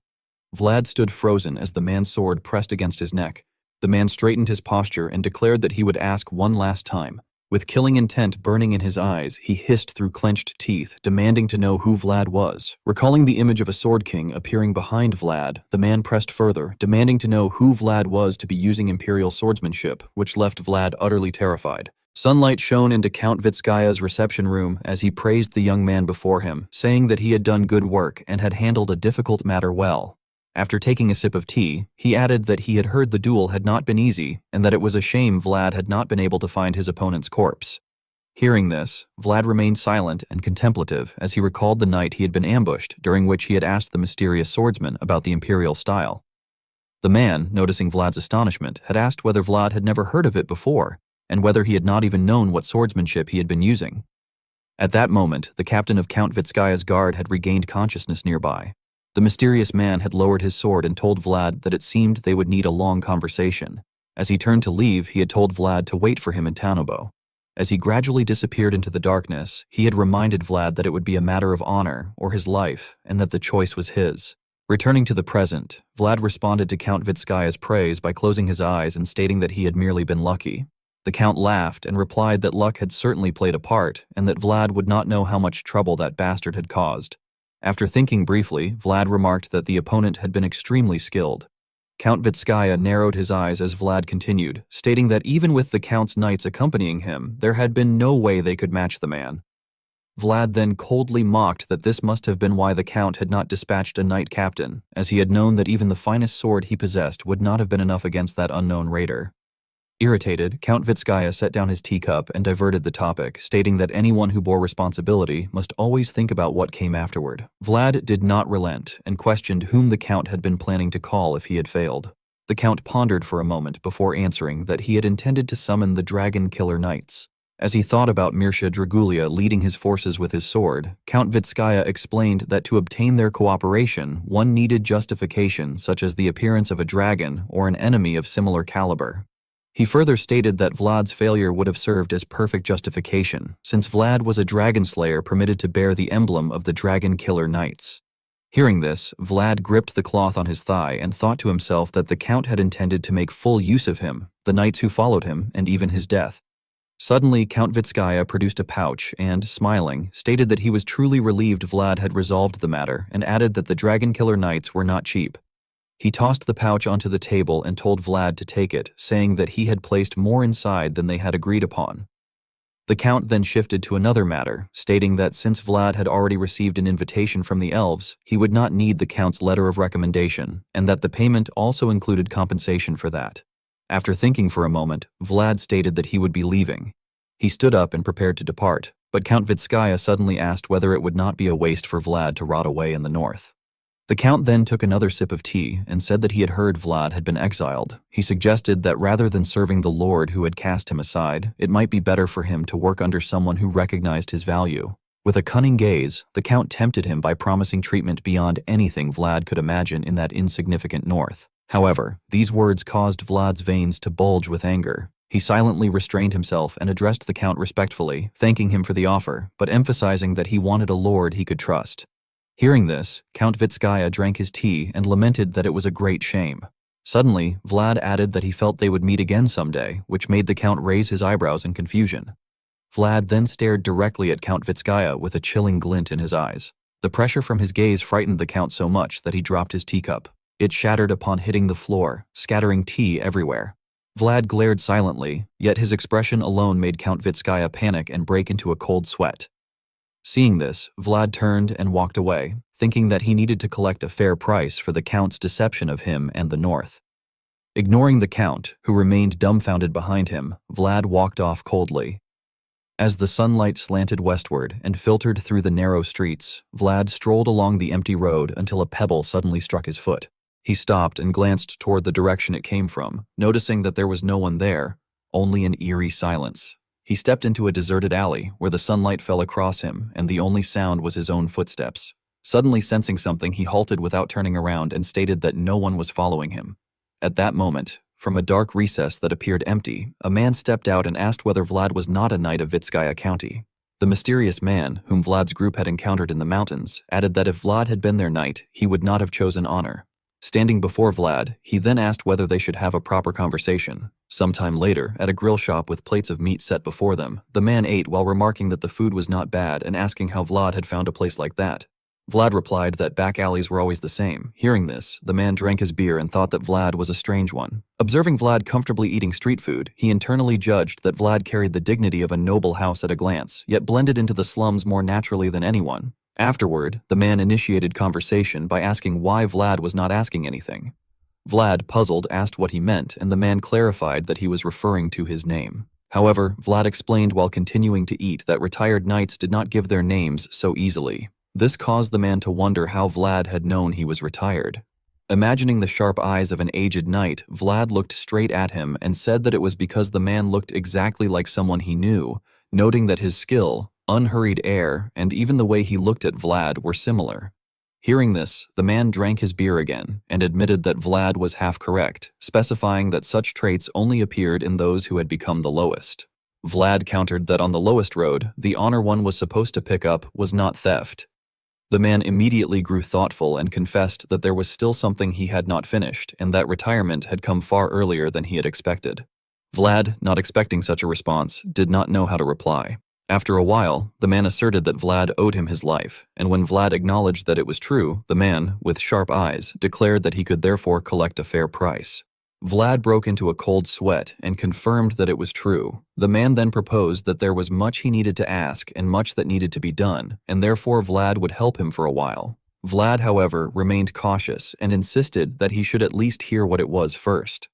Vlad stood frozen as the man's sword pressed against his neck. The man straightened his posture and declared that he would ask one last time. With killing intent burning in his eyes, he hissed through clenched teeth, demanding to know who Vlad was. Recalling the image of a sword king appearing behind Vlad, the man pressed further, demanding to know who Vlad was to be using imperial swordsmanship, which left Vlad utterly terrified. Sunlight shone into Count Vitskaya's reception room as he praised the young man before him, saying that he had done good work and had handled a difficult matter well. After taking a sip of tea, he added that he had heard the duel had not been easy and that it was a shame Vlad had not been able to find his opponent's corpse. Hearing this, Vlad remained silent and contemplative as he recalled the night he had been ambushed, during which he had asked the mysterious swordsman about the imperial style. The man, noticing Vlad's astonishment, had asked whether Vlad had never heard of it before, and whether he had not even known what swordsmanship he had been using. At that moment, the captain of Count Vitskaya's guard had regained consciousness nearby. The mysterious man had lowered his sword and told Vlad that it seemed they would need a long conversation. As he turned to leave, he had told Vlad to wait for him in Tanobo. As he gradually disappeared into the darkness, he had reminded Vlad that it would be a matter of honor or his life, and that the choice was his. Returning to the present, Vlad responded to Count Vitskaya's praise by closing his eyes and stating that he had merely been lucky. The Count laughed and replied that luck had certainly played a part, and that Vlad would not know how much trouble that bastard had caused. After thinking briefly, Vlad remarked that the opponent had been extremely skilled. Count Vitskaya narrowed his eyes as Vlad continued, stating that even with the Count's knights accompanying him, there had been no way they could match the man. Vlad then coldly mocked that this must have been why the Count had not dispatched a knight captain, as he had known that even the finest sword he possessed would not have been enough against that unknown raider. Irritated, Count Vitskaya set down his teacup and diverted the topic, stating that anyone who bore responsibility must always think about what came afterward. Vlad did not relent and questioned whom the Count had been planning to call if he had failed. The Count pondered for a moment before answering that he had intended to summon the Dragon Killer Knights. As he thought about Mirsha Dragulia leading his forces with his sword, Count Vitskaya explained that to obtain their cooperation, one needed justification such as the appearance of a dragon or an enemy of similar caliber. He further stated that Vlad's failure would have served as perfect justification, since Vlad was a dragon slayer permitted to bear the emblem of the Dragon Killer Knights. Hearing this, Vlad gripped the cloth on his thigh and thought to himself that the Count had intended to make full use of him, the knights who followed him, and even his death. Suddenly, Count Vitskaya produced a pouch and, smiling, stated that he was truly relieved Vlad had resolved the matter and added that the Dragon Killer Knights were not cheap. He tossed the pouch onto the table and told Vlad to take it, saying that he had placed more inside than they had agreed upon. The Count then shifted to another matter, stating that since Vlad had already received an invitation from the elves, he would not need the Count's letter of recommendation, and that the payment also included compensation for that. After thinking for a moment, Vlad stated that he would be leaving. He stood up and prepared to depart, but Count Vitskaya suddenly asked whether it would not be a waste for Vlad to rot away in the north. The Count then took another sip of tea and said that he had heard Vlad had been exiled. He suggested that rather than serving the lord who had cast him aside, it might be better for him to work under someone who recognized his value. With a cunning gaze, the Count tempted him by promising treatment beyond anything Vlad could imagine in that insignificant north. However, these words caused Vlad's veins to bulge with anger. He silently restrained himself and addressed the Count respectfully, thanking him for the offer, but emphasizing that he wanted a lord he could trust. Hearing this, Count Vitskaya drank his tea and lamented that it was a great shame. Suddenly, Vlad added that he felt they would meet again someday, which made the Count raise his eyebrows in confusion. Vlad then stared directly at Count Vitskaya with a chilling glint in his eyes. The pressure from his gaze frightened the Count so much that he dropped his teacup. It shattered upon hitting the floor, scattering tea everywhere. Vlad glared silently, yet his expression alone made Count Vitskaya panic and break into a cold sweat. Seeing this, Vlad turned and walked away, thinking that he needed to collect a fair price for the Count's deception of him and the North. Ignoring the Count, who remained dumbfounded behind him, Vlad walked off coldly. As the sunlight slanted westward and filtered through the narrow streets, Vlad strolled along the empty road until a pebble suddenly struck his foot. He stopped and glanced toward the direction it came from, noticing that there was no one there, only an eerie silence. He stepped into a deserted alley where the sunlight fell across him and the only sound was his own footsteps. Suddenly sensing something, he halted without turning around and stated that no one was following him. At that moment, from a dark recess that appeared empty, a man stepped out and asked whether Vlad was not a knight of Vitskaya County. The mysterious man, whom Vlad's group had encountered in the mountains, added that if Vlad had been their knight, he would not have chosen honor. Standing before Vlad, he then asked whether they should have a proper conversation. Sometime later, at a grill shop with plates of meat set before them, the man ate while remarking that the food was not bad and asking how Vlad had found a place like that. Vlad replied that back alleys were always the same. Hearing this, the man drank his beer and thought that Vlad was a strange one. Observing Vlad comfortably eating street food, he internally judged that Vlad carried the dignity of a noble house at a glance, yet blended into the slums more naturally than anyone. Afterward, the man initiated conversation by asking why Vlad was not asking anything. Vlad, puzzled, asked what he meant, and the man clarified that he was referring to his name. However, Vlad explained while continuing to eat that retired knights did not give their names so easily. This caused the man to wonder how Vlad had known he was retired. Imagining the sharp eyes of an aged knight, Vlad looked straight at him and said that it was because the man looked exactly like someone he knew, noting that his skill, unhurried air, and even the way he looked at Vlad were similar. Hearing this, the man drank his beer again and admitted that Vlad was half correct, specifying that such traits only appeared in those who had become the lowest. Vlad countered that on the lowest road, the honor one was supposed to pick up was not theft. The man immediately grew thoughtful and confessed that there was still something he had not finished and that retirement had come far earlier than he had expected. Vlad, not expecting such a response, did not know how to reply. After a while, the man asserted that Vlad owed him his life, and when Vlad acknowledged that it was true, the man, with sharp eyes, declared that he could therefore collect a fair price. Vlad broke into a cold sweat and confirmed that it was true. The man then proposed that there was much he needed to ask and much that needed to be done, and therefore Vlad would help him for a while. Vlad, however, remained cautious and insisted that he should at least hear what it was first.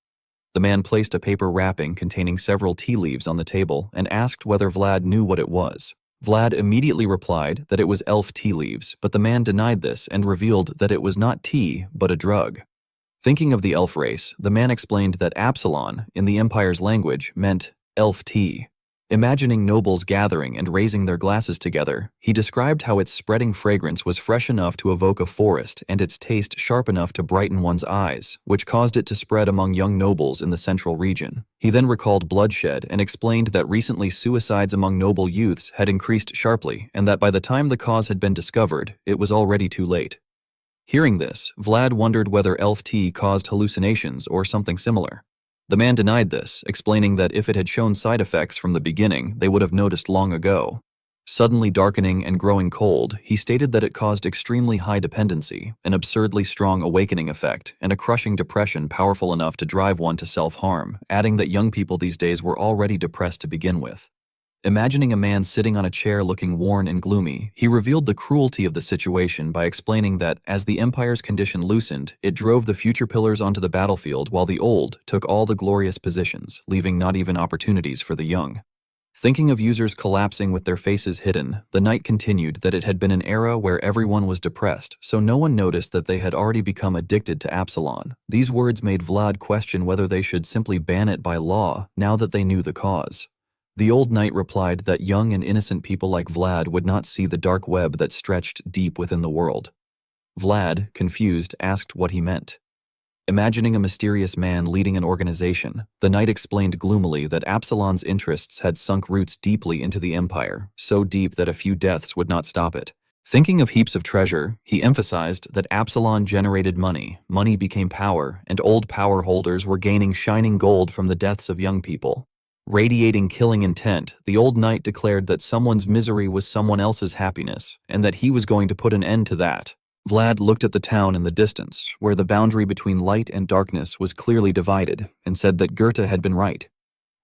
The man placed a paper wrapping containing several tea leaves on the table and asked whether Vlad knew what it was. Vlad immediately replied that it was elf tea leaves, but the man denied this and revealed that it was not tea, but a drug. Thinking of the elf race, the man explained that Absalon, in the Empire's language, meant elf tea. Imagining nobles gathering and raising their glasses together, he described how its spreading fragrance was fresh enough to evoke a forest and its taste sharp enough to brighten one's eyes, which caused it to spread among young nobles in the central region. He then recalled bloodshed and explained that recently suicides among noble youths had increased sharply and that by the time the cause had been discovered, it was already too late. Hearing this, Vlad wondered whether elf tea caused hallucinations or something similar. The man denied this, explaining that if it had shown side effects from the beginning, they would have noticed long ago. Suddenly darkening and growing cold, he stated that it caused extremely high dependency, an absurdly strong awakening effect, and a crushing depression powerful enough to drive one to self-harm, adding that young people these days were already depressed to begin with. Imagining a man sitting on a chair looking worn and gloomy, he revealed the cruelty of the situation by explaining that, as the Empire's condition loosened, it drove the future pillars onto the battlefield while the old took all the glorious positions, leaving not even opportunities for the young. Thinking of users collapsing with their faces hidden, the knight continued that it had been an era where everyone was depressed, so no one noticed that they had already become addicted to Absalon. These words made Vlad question whether they should simply ban it by law, now that they knew the cause. The old knight replied that young and innocent people like Vlad would not see the dark web that stretched deep within the world. Vlad, confused, asked what he meant. Imagining a mysterious man leading an organization, the knight explained gloomily that Absalon's interests had sunk roots deeply into the empire, so deep that a few deaths would not stop it. Thinking of heaps of treasure, he emphasized that Absalon generated money, money became power, and old power holders were gaining shining gold from the deaths of young people. Radiating killing intent, the old knight declared that someone's misery was someone else's happiness, and that he was going to put an end to that. Vlad looked at the town in the distance, where the boundary between light and darkness was clearly divided, and said that Goethe had been right.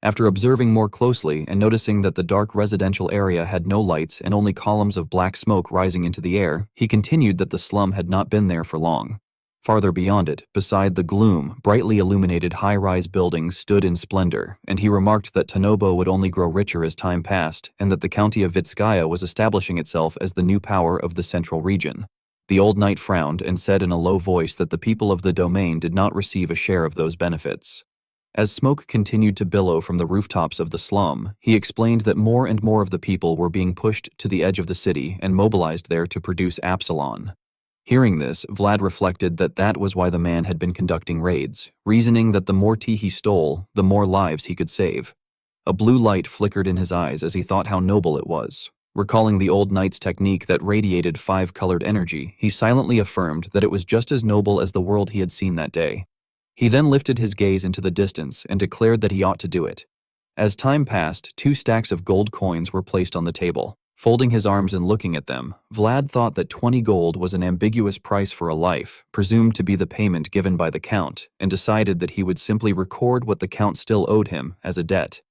After observing more closely and noticing that the dark residential area had no lights and only columns of black smoke rising into the air, he continued that the slum had not been there for long. Farther beyond it, beside the gloom, brightly illuminated high-rise buildings stood in splendor, and he remarked that Tanobo would only grow richer as time passed, and that the county of Vitskaya was establishing itself as the new power of the central region. The old knight frowned and said in a low voice that the people of the domain did not receive a share of those benefits. As smoke continued to billow from the rooftops of the slum, he explained that more and more of the people were being pushed to the edge of the city and mobilized there to produce Absalon. Hearing this, Vlad reflected that that was why the man had been conducting raids, reasoning that the more tea he stole, the more lives he could save. A blue light flickered in his eyes as he thought how noble it was. Recalling the old knight's technique that radiated five-colored energy, he silently affirmed that it was just as noble as the world he had seen that day. He then lifted his gaze into the distance and declared that he ought to do it. As time passed, 2 stacks of gold coins were placed on the table. Folding his arms and looking at them, Vlad thought that 20 gold was an ambiguous price for a life, presumed to be the payment given by the count, and decided that he would simply record what the count still owed him as a debt.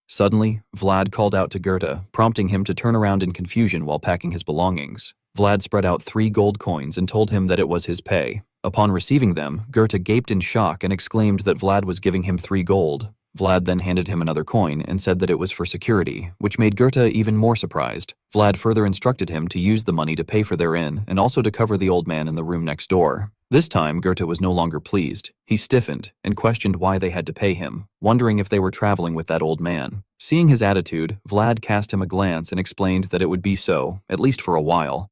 Suddenly, Vlad called out to Goethe, prompting him to turn around in confusion while packing his belongings. Vlad spread out 3 gold coins and told him that it was his pay. Upon receiving them, Goethe gaped in shock and exclaimed that Vlad was giving him 3 gold. Vlad then handed him another coin and said that it was for security, which made Goethe even more surprised. Vlad further instructed him to use the money to pay for their inn and also to cover the old man in the room next door. This time, Goethe was no longer pleased. He stiffened and questioned why they had to pay him, wondering if they were traveling with that old man. Seeing his attitude, Vlad cast him a glance and explained that it would be so, at least for a while.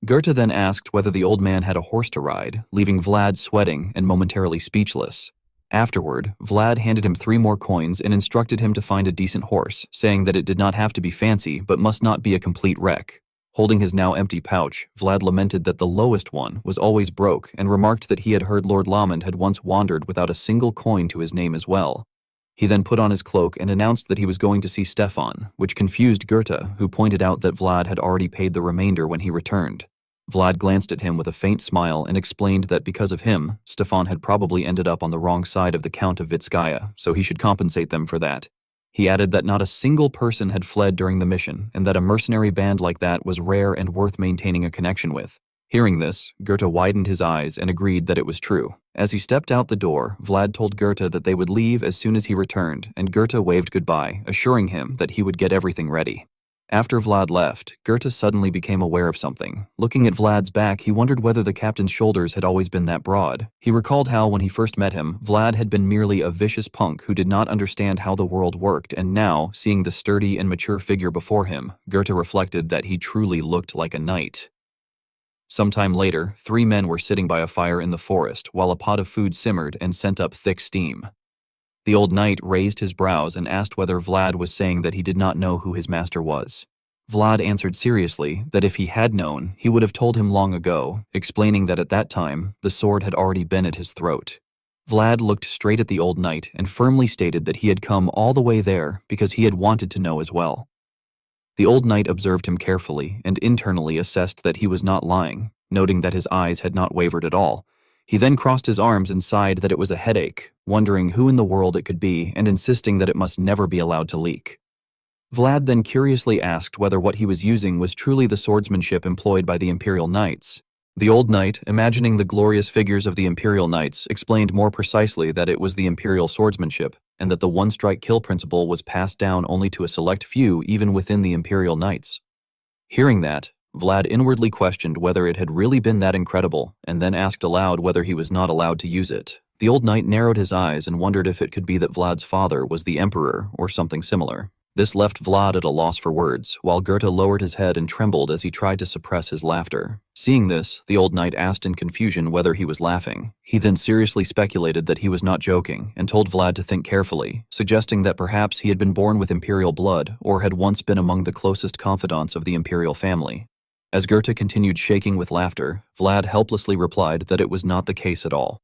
Goethe then asked whether the old man had a horse to ride, leaving Vlad sweating and momentarily speechless. Afterward, Vlad handed him 3 more coins and instructed him to find a decent horse, saying that it did not have to be fancy but must not be a complete wreck. Holding his now empty pouch, Vlad lamented that the lowest one was always broke and remarked that he had heard Lord Lamond had once wandered without a single coin to his name as well. He then put on his cloak and announced that he was going to see Stefan, which confused Goethe, who pointed out that Vlad had already paid the remainder when he returned. Vlad glanced at him with a faint smile and explained that because of him, Stefan had probably ended up on the wrong side of the Count of Vitskaya, so he should compensate them for that. He added that not a single person had fled during the mission and that a mercenary band like that was rare and worth maintaining a connection with. Hearing this, Goethe widened his eyes and agreed that it was true. As he stepped out the door, Vlad told Goethe that they would leave as soon as he returned, and Goethe waved goodbye, assuring him that he would get everything ready. After Vlad left, Goethe suddenly became aware of something. Looking at Vlad's back, he wondered whether the captain's shoulders had always been that broad. He recalled how, when he first met him, Vlad had been merely a vicious punk who did not understand how the world worked, and now, seeing the sturdy and mature figure before him, Goethe reflected that he truly looked like a knight. Sometime later, 3 men were sitting by a fire in the forest while a pot of food simmered and sent up thick steam. The old knight raised his brows and asked whether Vlad was saying that he did not know who his master was. Vlad answered seriously that if he had known, he would have told him long ago, explaining that at that time, the sword had already been at his throat. Vlad looked straight at the old knight and firmly stated that he had come all the way there because he had wanted to know as well. The old knight observed him carefully and internally assessed that he was not lying, noting that his eyes had not wavered at all. He then crossed his arms and sighed that it was a headache, wondering who in the world it could be and insisting that it must never be allowed to leak. Vlad then curiously asked whether what he was using was truly the swordsmanship employed by the Imperial Knights. The old knight, imagining the glorious figures of the Imperial Knights, explained more precisely that it was the Imperial swordsmanship, and that the one-strike kill principle was passed down only to a select few even within the Imperial Knights. Hearing that, Vlad inwardly questioned whether it had really been that incredible, and then asked aloud whether he was not allowed to use it. The old knight narrowed his eyes and wondered if it could be that Vlad's father was the emperor or something similar. This left Vlad at a loss for words, while Goethe lowered his head and trembled as he tried to suppress his laughter. Seeing this, the old knight asked in confusion whether he was laughing. He then seriously speculated that he was not joking, and told Vlad to think carefully, suggesting that perhaps he had been born with imperial blood or had once been among the closest confidants of the imperial family. As Goethe continued shaking with laughter, Vlad helplessly replied that it was not the case at all.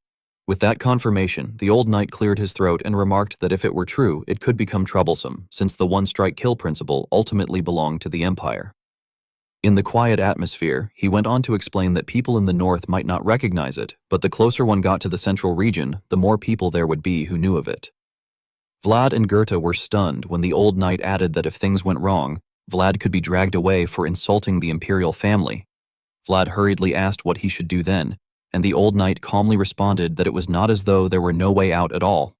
With that confirmation, the old knight cleared his throat and remarked that if it were true, it could become troublesome, since the one-strike kill principle ultimately belonged to the Empire. In the quiet atmosphere, he went on to explain that people in the north might not recognize it, but the closer one got to the central region, the more people there would be who knew of it. Vlad and Goethe were stunned when the old knight added that if things went wrong, Vlad could be dragged away for insulting the imperial family. Vlad hurriedly asked what he should do then, and the old knight calmly responded that it was not as though there were no way out at all.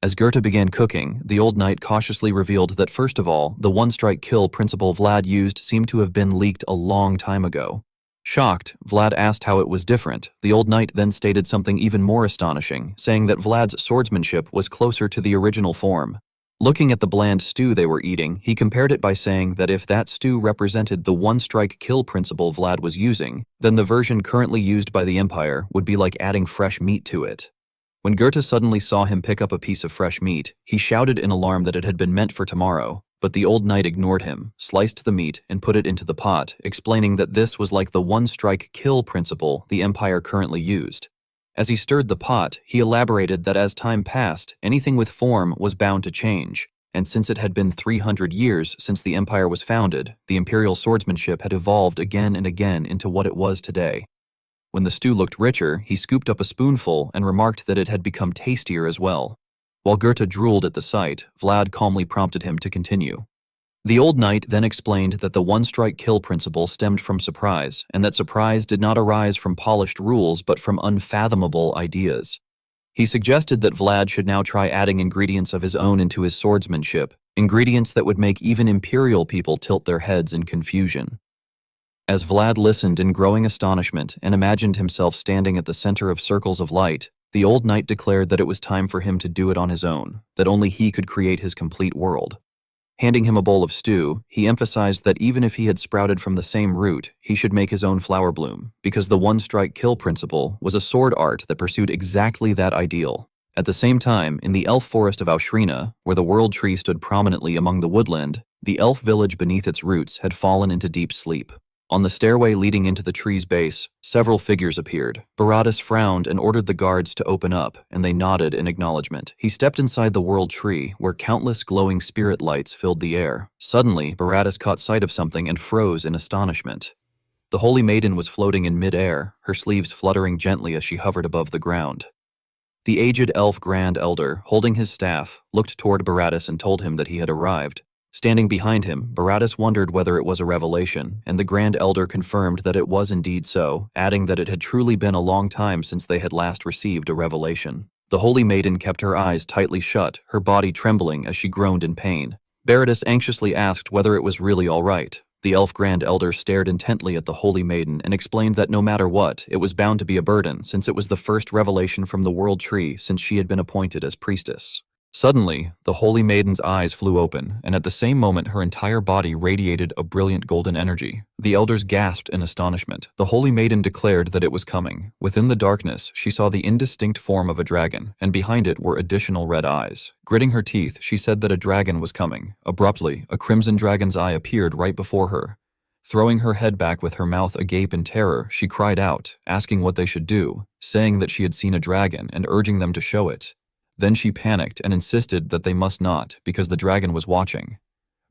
As Goethe began cooking, the old knight cautiously revealed that first of all, the one-strike kill principle Vlad used seemed to have been leaked a long time ago. Shocked, Vlad asked how it was different. The old knight then stated something even more astonishing, saying that Vlad's swordsmanship was closer to the original form. Looking at the bland stew they were eating, he compared it by saying that if that stew represented the one-strike kill principle Vlad was using, then the version currently used by the Empire would be like adding fresh meat to it. When Goethe suddenly saw him pick up a piece of fresh meat, he shouted in alarm that it had been meant for tomorrow, but the old knight ignored him, sliced the meat, and put it into the pot, explaining that this was like the one-strike kill principle the Empire currently used. As he stirred the pot, he elaborated that as time passed, anything with form was bound to change, and since it had been 300 years since the Empire was founded, the imperial swordsmanship had evolved again and again into what it was today. When the stew looked richer, he scooped up a spoonful and remarked that it had become tastier as well. While Goethe drooled at the sight, Vlad calmly prompted him to continue. The old knight then explained that the one-strike kill principle stemmed from surprise, and that surprise did not arise from polished rules but from unfathomable ideas. He suggested that Vlad should now try adding ingredients of his own into his swordsmanship, ingredients that would make even imperial people tilt their heads in confusion. As Vlad listened in growing astonishment and imagined himself standing at the center of circles of light, the old knight declared that it was time for him to do it on his own, that only he could create his complete world. Handing him a bowl of stew, he emphasized that even if he had sprouted from the same root, he should make his own flower bloom, because the one-strike-kill principle was a sword art that pursued exactly that ideal. At the same time, in the elf forest of Aushrina, where the world tree stood prominently among the woodland, the elf village beneath its roots had fallen into deep sleep. On the stairway leading into the tree's base, several figures appeared. Baratus frowned and ordered the guards to open up, and they nodded in acknowledgement. He stepped inside the world tree, where countless glowing spirit lights filled the air. Suddenly, Baratus caught sight of something and froze in astonishment. The holy maiden was floating in mid-air, her sleeves fluttering gently as she hovered above the ground. The aged elf Grand Elder, holding his staff, looked toward Baratus and told him that he had arrived. Standing behind him, Baratus wondered whether it was a revelation, and the Grand Elder confirmed that it was indeed so, adding that it had truly been a long time since they had last received a revelation. The holy maiden kept her eyes tightly shut, her body trembling as she groaned in pain. Baratus anxiously asked whether it was really all right. The elf Grand Elder stared intently at the holy maiden and explained that no matter what, it was bound to be a burden, since it was the first revelation from the world tree since she had been appointed as priestess. Suddenly, the holy maiden's eyes flew open, and at the same moment her entire body radiated a brilliant golden energy. The elders gasped in astonishment. The holy maiden declared that it was coming. Within the darkness, she saw the indistinct form of a dragon, and behind it were additional red eyes. Gritting her teeth, she said that a dragon was coming. Abruptly, a crimson dragon's eye appeared right before her. Throwing her head back with her mouth agape in terror, she cried out, asking what they should do, saying that she had seen a dragon and urging them to show it. Then she panicked and insisted that they must not, because the dragon was watching.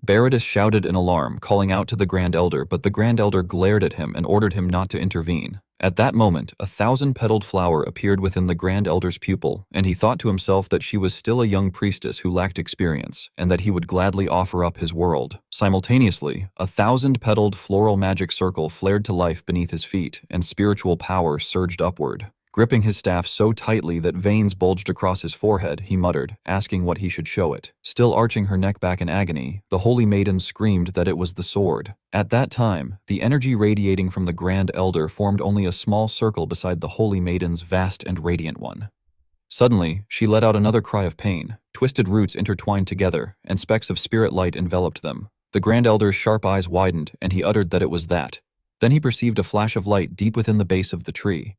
Baratus shouted in alarm, calling out to the Grand Elder, but the Grand Elder glared at him and ordered him not to intervene. At that moment, a 1,000-petaled flower appeared within the Grand Elder's pupil, and he thought to himself that she was still a young priestess who lacked experience, and that he would gladly offer up his world. Simultaneously, a 1,000-petaled floral magic circle flared to life beneath his feet, and spiritual power surged upward. Gripping his staff so tightly that veins bulged across his forehead, he muttered, asking what he should show it. Still arching her neck back in agony, the holy maiden screamed that it was the sword. At that time, the energy radiating from the Grand Elder formed only a small circle beside the holy maiden's vast and radiant one. Suddenly, she let out another cry of pain. Twisted roots intertwined together, and specks of spirit light enveloped them. The Grand Elder's sharp eyes widened, and he uttered that it was that. Then he perceived a flash of light deep within the base of the tree.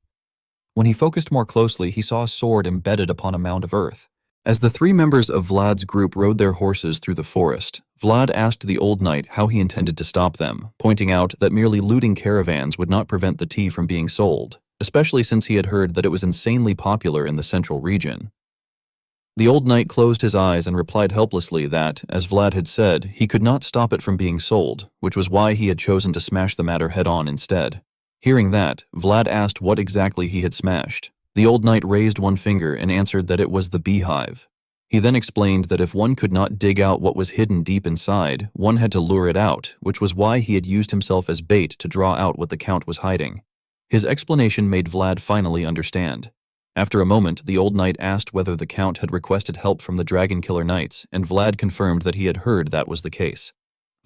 When he focused more closely, he saw a sword embedded upon a mound of earth. As the three members of Vlad's group rode their horses through the forest, Vlad asked the old knight how he intended to stop them, pointing out that merely looting caravans would not prevent the tea from being sold, especially since he had heard that it was insanely popular in the central region. The old knight closed his eyes and replied helplessly that, as Vlad had said, he could not stop it from being sold, which was why he had chosen to smash the matter head-on instead. Hearing that, Vlad asked what exactly he had smashed. The old knight raised one finger and answered that it was the beehive. He then explained that if one could not dig out what was hidden deep inside, one had to lure it out, which was why he had used himself as bait to draw out what the Count was hiding. His explanation made Vlad finally understand. After a moment, the old knight asked whether the Count had requested help from the Dragon Killer Knights, and Vlad confirmed that he had heard that was the case.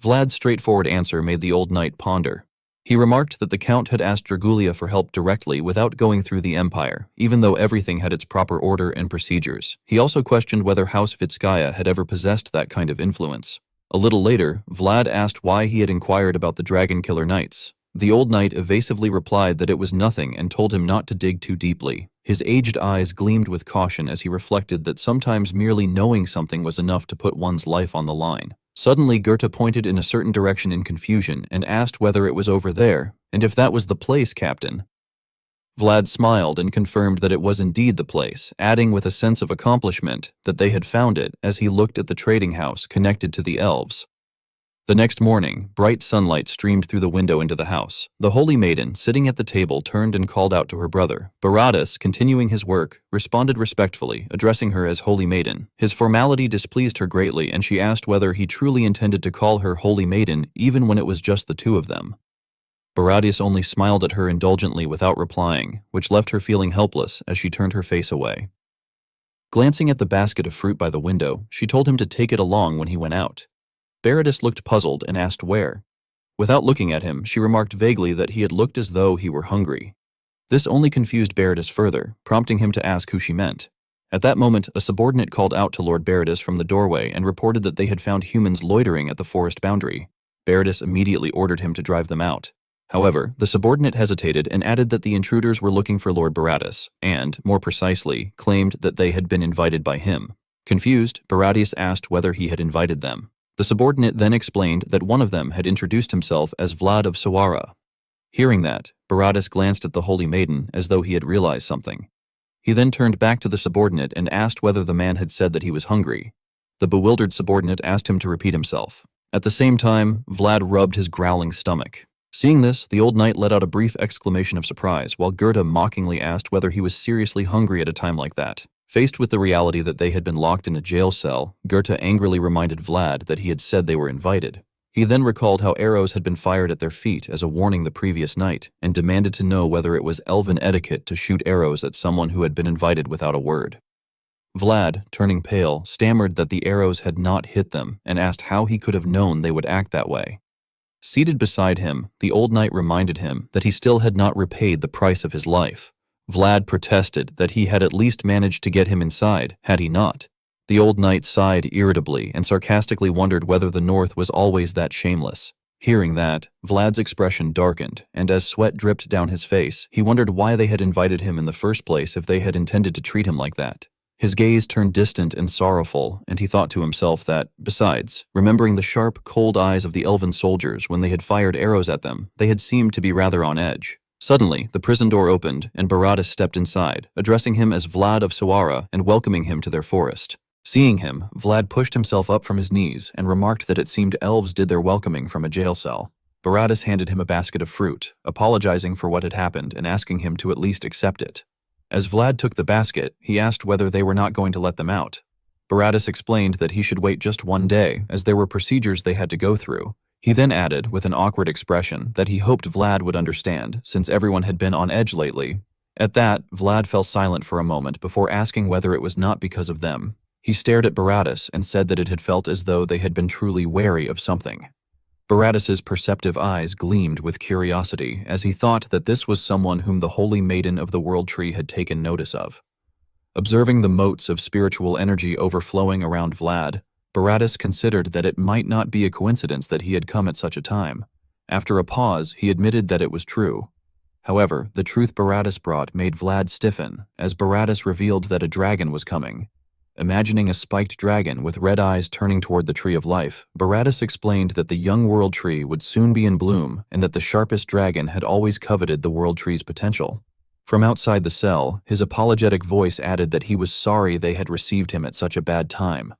Vlad's straightforward answer made the old knight ponder. He remarked that the Count had asked Dragulia for help directly without going through the Empire, even though everything had its proper order and procedures. He also questioned whether House Vitskaya had ever possessed that kind of influence. A little later, Vlad asked why he had inquired about the Dragon Killer Knights. The old knight evasively replied that it was nothing and told him not to dig too deeply. His aged eyes gleamed with caution as he reflected that sometimes merely knowing something was enough to put one's life on the line. Suddenly, Goethe pointed in a certain direction in confusion and asked whether it was over there, and if that was the place, Captain. Vlad smiled and confirmed that it was indeed the place, adding with a sense of accomplishment that they had found it as he looked at the trading house connected to the elves. The next morning, bright sunlight streamed through the window into the house. The holy maiden, sitting at the table, turned and called out to her brother. Baratus, continuing his work, responded respectfully, addressing her as Holy Maiden. His formality displeased her greatly, and she asked whether he truly intended to call her Holy Maiden even when it was just the two of them. Baratus only smiled at her indulgently without replying, which left her feeling helpless as she turned her face away. Glancing at the basket of fruit by the window, she told him to take it along when he went out. Baratus looked puzzled and asked where. Without looking at him, she remarked vaguely that he had looked as though he were hungry. This only confused Baradas further, prompting him to ask who she meant. At that moment, a subordinate called out to Lord Baradas from the doorway and reported that they had found humans loitering at the forest boundary. Baradas immediately ordered him to drive them out. However, the subordinate hesitated and added that the intruders were looking for Lord Baradas and, more precisely, claimed that they had been invited by him. Confused, Baradas asked whether he had invited them. The subordinate then explained that one of them had introduced himself as Vlad of Sawara. Hearing that, Baradas glanced at the holy maiden as though he had realized something. He then turned back to the subordinate and asked whether the man had said that he was hungry. The bewildered subordinate asked him to repeat himself. At the same time, Vlad rubbed his growling stomach. Seeing this, the old knight let out a brief exclamation of surprise, while Goethe mockingly asked whether he was seriously hungry at a time like that. Faced with the reality that they had been locked in a jail cell, Goethe angrily reminded Vlad that he had said they were invited. He then recalled how arrows had been fired at their feet as a warning the previous night, and demanded to know whether it was elven etiquette to shoot arrows at someone who had been invited without a word. Vlad, turning pale, stammered that the arrows had not hit them and asked how he could have known they would act that way. Seated beside him, the old knight reminded him that he still had not repaid the price of his life. Vlad protested that he had at least managed to get him inside, had he not. The old knight sighed irritably and sarcastically wondered whether the North was always that shameless. Hearing that, Vlad's expression darkened, and as sweat dripped down his face, he wondered why they had invited him in the first place if they had intended to treat him like that. His gaze turned distant and sorrowful, and he thought to himself that, besides, remembering the sharp, cold eyes of the elven soldiers when they had fired arrows at them, they had seemed to be rather on edge. Suddenly, the prison door opened, and Baradas stepped inside, addressing him as Vlad of Sawara and welcoming him to their forest. Seeing him, Vlad pushed himself up from his knees and remarked that it seemed elves did their welcoming from a jail cell. Baradas handed him a basket of fruit, apologizing for what had happened and asking him to at least accept it. As Vlad took the basket, he asked whether they were not going to let them out. Baradas explained that he should wait just one day, as there were procedures they had to go through. He then added, with an awkward expression, that he hoped Vlad would understand, since everyone had been on edge lately. At that, Vlad fell silent for a moment before asking whether it was not because of them. He stared at Baradas and said that it had felt as though they had been truly wary of something. Baradas's perceptive eyes gleamed with curiosity as he thought that this was someone whom the holy maiden of the world tree had taken notice of. Observing the motes of spiritual energy overflowing around Vlad, Baradas considered that it might not be a coincidence that he had come at such a time. After a pause, he admitted that it was true. However, the truth Baradas brought made Vlad stiffen, as Baradas revealed that a dragon was coming. Imagining a spiked dragon with red eyes turning toward the Tree of Life, Baradas explained that the young World Tree would soon be in bloom and that the sharpest dragon had always coveted the World Tree's potential. From outside the cell, his apologetic voice added that he was sorry they had received him at such a bad time.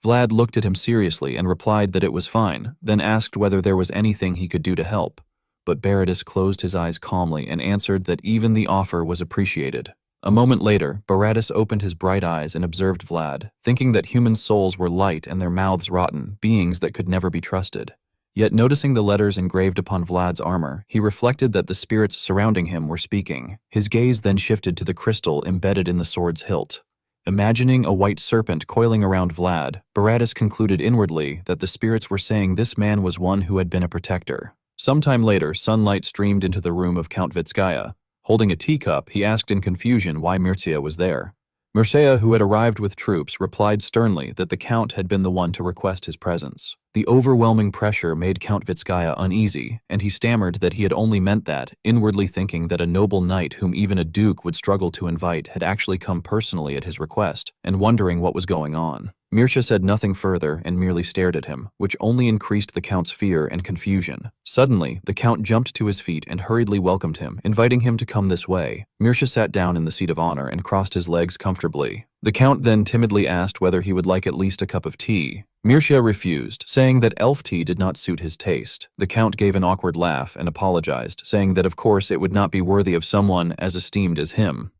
Vlad looked at him seriously and replied that it was fine, then asked whether there was anything he could do to help. But Baradas closed his eyes calmly and answered that even the offer was appreciated. A moment later, Baradas opened his bright eyes and observed Vlad, thinking that human souls were light and their mouths rotten, beings that could never be trusted. Yet noticing the letters engraved upon Vlad's armor, he reflected that the spirits surrounding him were speaking. His gaze then shifted to the crystal embedded in the sword's hilt. Imagining a white serpent coiling around Vlad, Baradas concluded inwardly that the spirits were saying this man was one who had been a protector. Sometime later, sunlight streamed into the room of Count Vitskaya. Holding a teacup, he asked in confusion why Mircea was there. Mircea, who had arrived with troops, replied sternly that the Count had been the one to request his presence. The overwhelming pressure made Count Vitskaya uneasy, and he stammered that he had only meant that, inwardly thinking that a noble knight whom even a duke would struggle to invite had actually come personally at his request, and wondering what was going on. Mircea said nothing further and merely stared at him, which only increased the Count's fear and confusion. Suddenly, the Count jumped to his feet and hurriedly welcomed him, inviting him to come this way. Mircea sat down in the seat of honor and crossed his legs comfortably. The Count then timidly asked whether he would like at least a cup of tea. Mircea refused, saying that elf tea did not suit his taste. The Count gave an awkward laugh and apologized, saying that of course it would not be worthy of someone as esteemed as him.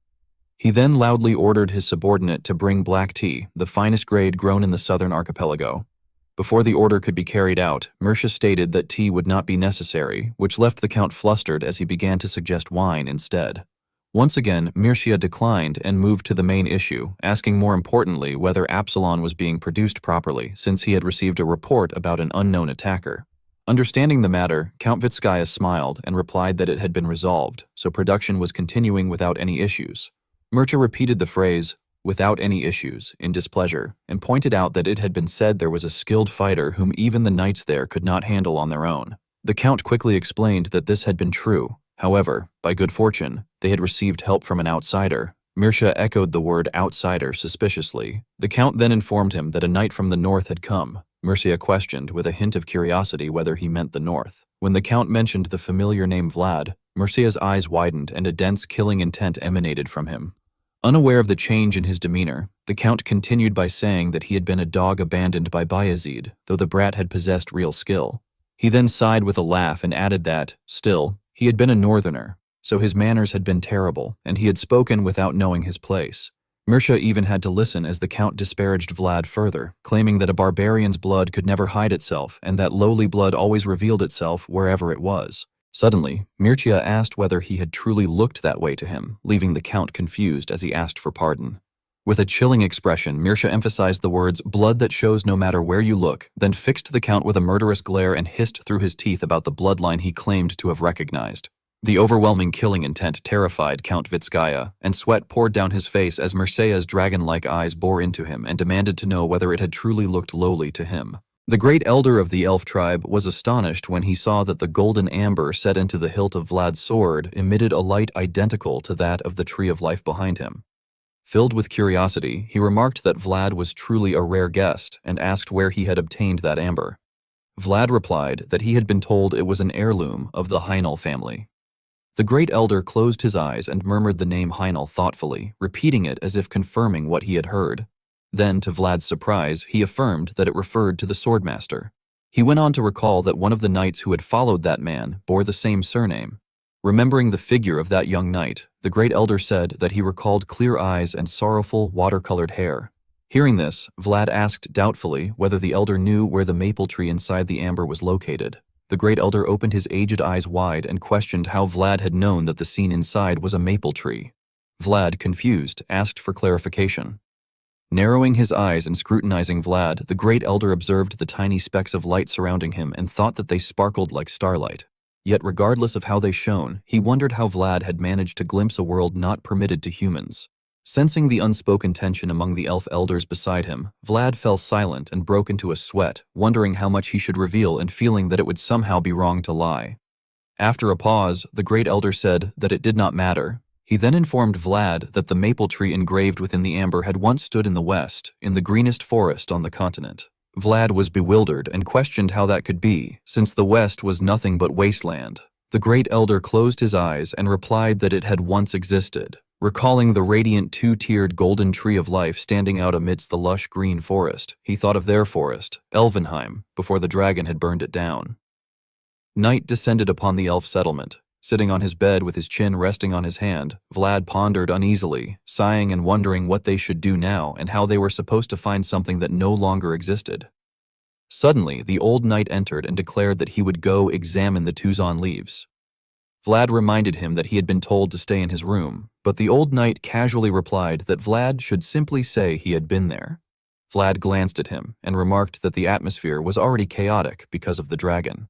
He then loudly ordered his subordinate to bring black tea, the finest grade grown in the southern archipelago. Before the order could be carried out, Mircea stated that tea would not be necessary, which left the Count flustered as he began to suggest wine instead. Once again, Mircea declined and moved to the main issue, asking more importantly whether Absalon was being produced properly, since he had received a report about an unknown attacker. Understanding the matter, Count Vitskaya smiled and replied that it had been resolved, so production was continuing without any issues. Mircha repeated the phrase, "without any issues," in displeasure, and pointed out that it had been said there was a skilled fighter whom even the knights there could not handle on their own. The Count quickly explained that this had been true. However, by good fortune, they had received help from an outsider. Mircha echoed the word outsider suspiciously. The Count then informed him that a knight from the north had come. Mircea questioned with a hint of curiosity whether he meant the north. When the Count mentioned the familiar name Vlad, Mircea's eyes widened and a dense killing intent emanated from him. Unaware of the change in his demeanor, the Count continued by saying that he had been a dog abandoned by Bayezid, though the brat had possessed real skill. He then sighed with a laugh and added that, still, he had been a northerner, so his manners had been terrible, and he had spoken without knowing his place. Mircea even had to listen as the Count disparaged Vlad further, claiming that a barbarian's blood could never hide itself and that lowly blood always revealed itself wherever it was. Suddenly, Mircea asked whether he had truly looked that way to him, leaving the Count confused as he asked for pardon. With a chilling expression, Mircea emphasized the words, "blood that shows no matter where you look," then fixed the Count with a murderous glare and hissed through his teeth about the bloodline he claimed to have recognized. The overwhelming killing intent terrified Count Vitskaya, and sweat poured down his face as Mircea's dragon-like eyes bore into him and demanded to know whether it had truly looked lowly to him. The great elder of the elf tribe was astonished when he saw that the golden amber set into the hilt of Vlad's sword emitted a light identical to that of the tree of life behind him. Filled with curiosity, he remarked that Vlad was truly a rare guest and asked where he had obtained that amber. Vlad replied that he had been told it was an heirloom of the Heinel family. The great elder closed his eyes and murmured the name Heinel thoughtfully, repeating it as if confirming what he had heard. Then, to Vlad's surprise, he affirmed that it referred to the Swordmaster. He went on to recall that one of the knights who had followed that man bore the same surname. Remembering the figure of that young knight, the great elder said that he recalled clear eyes and sorrowful, water-colored hair. Hearing this, Vlad asked doubtfully whether the elder knew where the maple tree inside the amber was located. The great elder opened his aged eyes wide and questioned how Vlad had known that the scene inside was a maple tree. Vlad, confused, asked for clarification. Narrowing his eyes and scrutinizing Vlad, the great elder observed the tiny specks of light surrounding him and thought that they sparkled like starlight. Yet regardless of how they shone, he wondered how Vlad had managed to glimpse a world not permitted to humans. Sensing the unspoken tension among the elf elders beside him, Vlad fell silent and broke into a sweat, wondering how much he should reveal and feeling that it would somehow be wrong to lie. After a pause, the great elder said that it did not matter. He then informed Vlad that the maple tree engraved within the amber had once stood in the west, in the greenest forest on the continent. Vlad was bewildered and questioned how that could be, since the west was nothing but wasteland. The great elder closed his eyes and replied that it had once existed. Recalling the radiant two-tiered golden tree of life standing out amidst the lush green forest, he thought of their forest, Elvenheim, before the dragon had burned it down. Night descended upon the elf settlement. Sitting on his bed with his chin resting on his hand, Vlad pondered uneasily, sighing and wondering what they should do now and how they were supposed to find something that no longer existed. Suddenly, the old knight entered and declared that he would go examine the Tuzon leaves. Vlad reminded him that he had been told to stay in his room, but the old knight casually replied that Vlad should simply say he had been there. Vlad glanced at him and remarked that the atmosphere was already chaotic because of the dragon.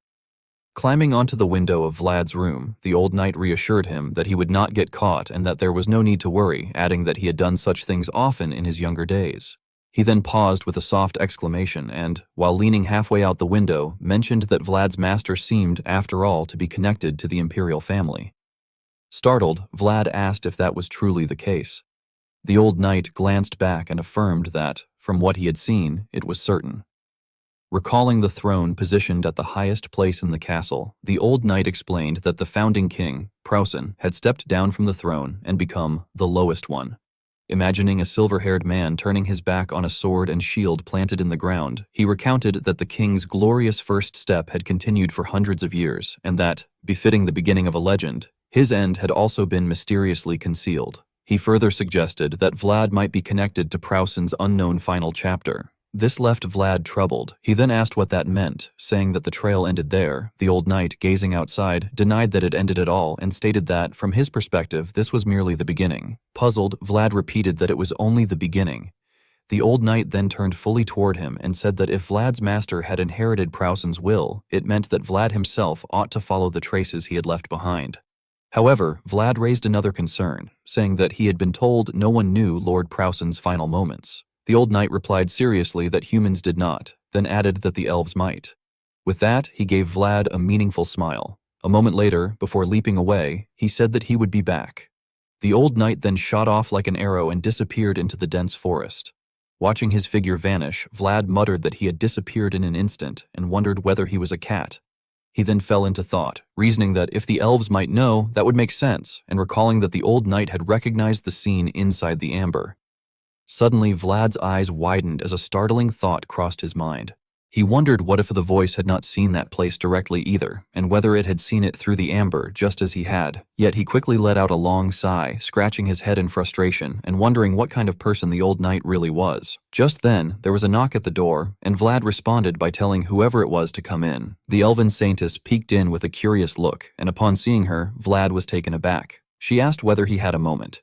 Climbing onto the window of Vlad's room, the old knight reassured him that he would not get caught and that there was no need to worry, adding that he had done such things often in his younger days. He then paused with a soft exclamation and, while leaning halfway out the window, mentioned that Vlad's master seemed, after all, to be connected to the imperial family. Startled, Vlad asked if that was truly the case. The old knight glanced back and affirmed that, from what he had seen, it was certain. Recalling the throne positioned at the highest place in the castle, the old knight explained that the founding king, Prausen, had stepped down from the throne and become the lowest one. Imagining a silver-haired man turning his back on a sword and shield planted in the ground, he recounted that the king's glorious first step had continued for hundreds of years, and that, befitting the beginning of a legend, his end had also been mysteriously concealed. He further suggested that Vlad might be connected to Prausen's unknown final chapter. This left Vlad troubled. He then asked what that meant, saying that the trail ended there. The old knight, gazing outside, denied that it ended at all and stated that, from his perspective, this was merely the beginning. Puzzled, Vlad repeated that it was only the beginning. The old knight then turned fully toward him and said that if Vlad's master had inherited Prowson's will, it meant that Vlad himself ought to follow the traces he had left behind. However, Vlad raised another concern, saying that he had been told no one knew Lord Prowson's final moments. The old knight replied seriously that humans did not, then added that the elves might. With that, he gave Vlad a meaningful smile. A moment later, before leaping away, he said that he would be back. The old knight then shot off like an arrow and disappeared into the dense forest. Watching his figure vanish, Vlad muttered that he had disappeared in an instant and wondered whether he was a cat. He then fell into thought, reasoning that if the elves might know, that would make sense, and recalling that the old knight had recognized the scene inside the amber. Suddenly, Vlad's eyes widened as a startling thought crossed his mind. He wondered what if the voice had not seen that place directly either, and whether it had seen it through the amber just as he had. Yet he quickly let out a long sigh, scratching his head in frustration and wondering what kind of person the old knight really was. Just then, there was a knock at the door, and Vlad responded by telling whoever it was to come in. The elven saintess peeked in with a curious look, and upon seeing her, Vlad was taken aback. She asked whether he had a moment.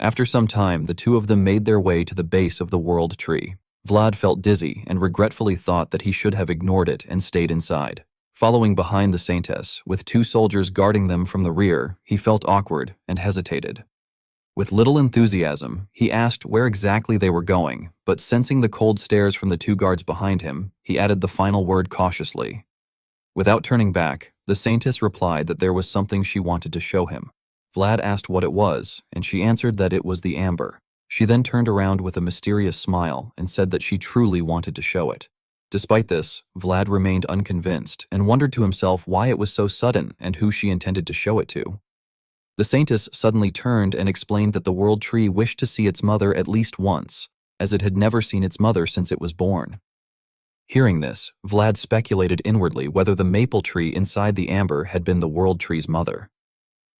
After some time, the two of them made their way to the base of the world tree. Vlad felt dizzy and regretfully thought that he should have ignored it and stayed inside. Following behind the saintess, with two soldiers guarding them from the rear, he felt awkward and hesitated. With little enthusiasm, he asked where exactly they were going, but sensing the cold stares from the two guards behind him, he added the final word cautiously. Without turning back, the saintess replied that there was something she wanted to show him. Vlad asked what it was, and she answered that it was the amber. She then turned around with a mysterious smile and said that she truly wanted to show it. Despite this, Vlad remained unconvinced and wondered to himself why it was so sudden and who she intended to show it to. The saintess suddenly turned and explained that the world tree wished to see its mother at least once, as it had never seen its mother since it was born. Hearing this, Vlad speculated inwardly whether the maple tree inside the amber had been the world tree's mother.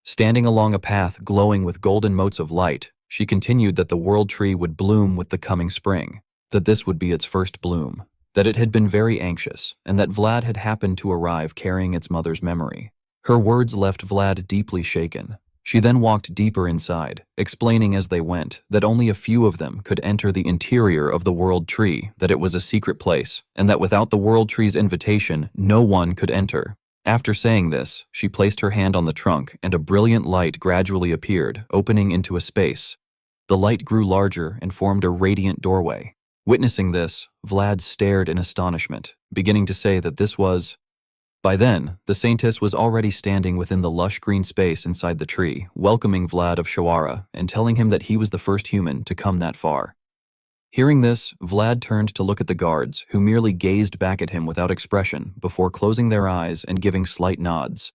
Standing along a path glowing with golden motes of light, she continued that the world tree would bloom with the coming spring, that this would be its first bloom, that it had been very anxious, and that Vlad had happened to arrive carrying its mother's memory. Her words left Vlad deeply shaken. She then walked deeper inside, explaining as they went that only a few of them could enter the interior of the world tree, that it was a secret place, and that without the world tree's invitation, no one could enter. After saying this, she placed her hand on the trunk and a brilliant light gradually appeared, opening into a space. The light grew larger and formed a radiant doorway. Witnessing this, Vlad stared in astonishment, beginning to say that this was... By then, the saintess was already standing within the lush green space inside the tree, welcoming Vlad of Shawara and telling him that he was the first human to come that far. Hearing this, Vlad turned to look at the guards, who merely gazed back at him without expression before closing their eyes and giving slight nods.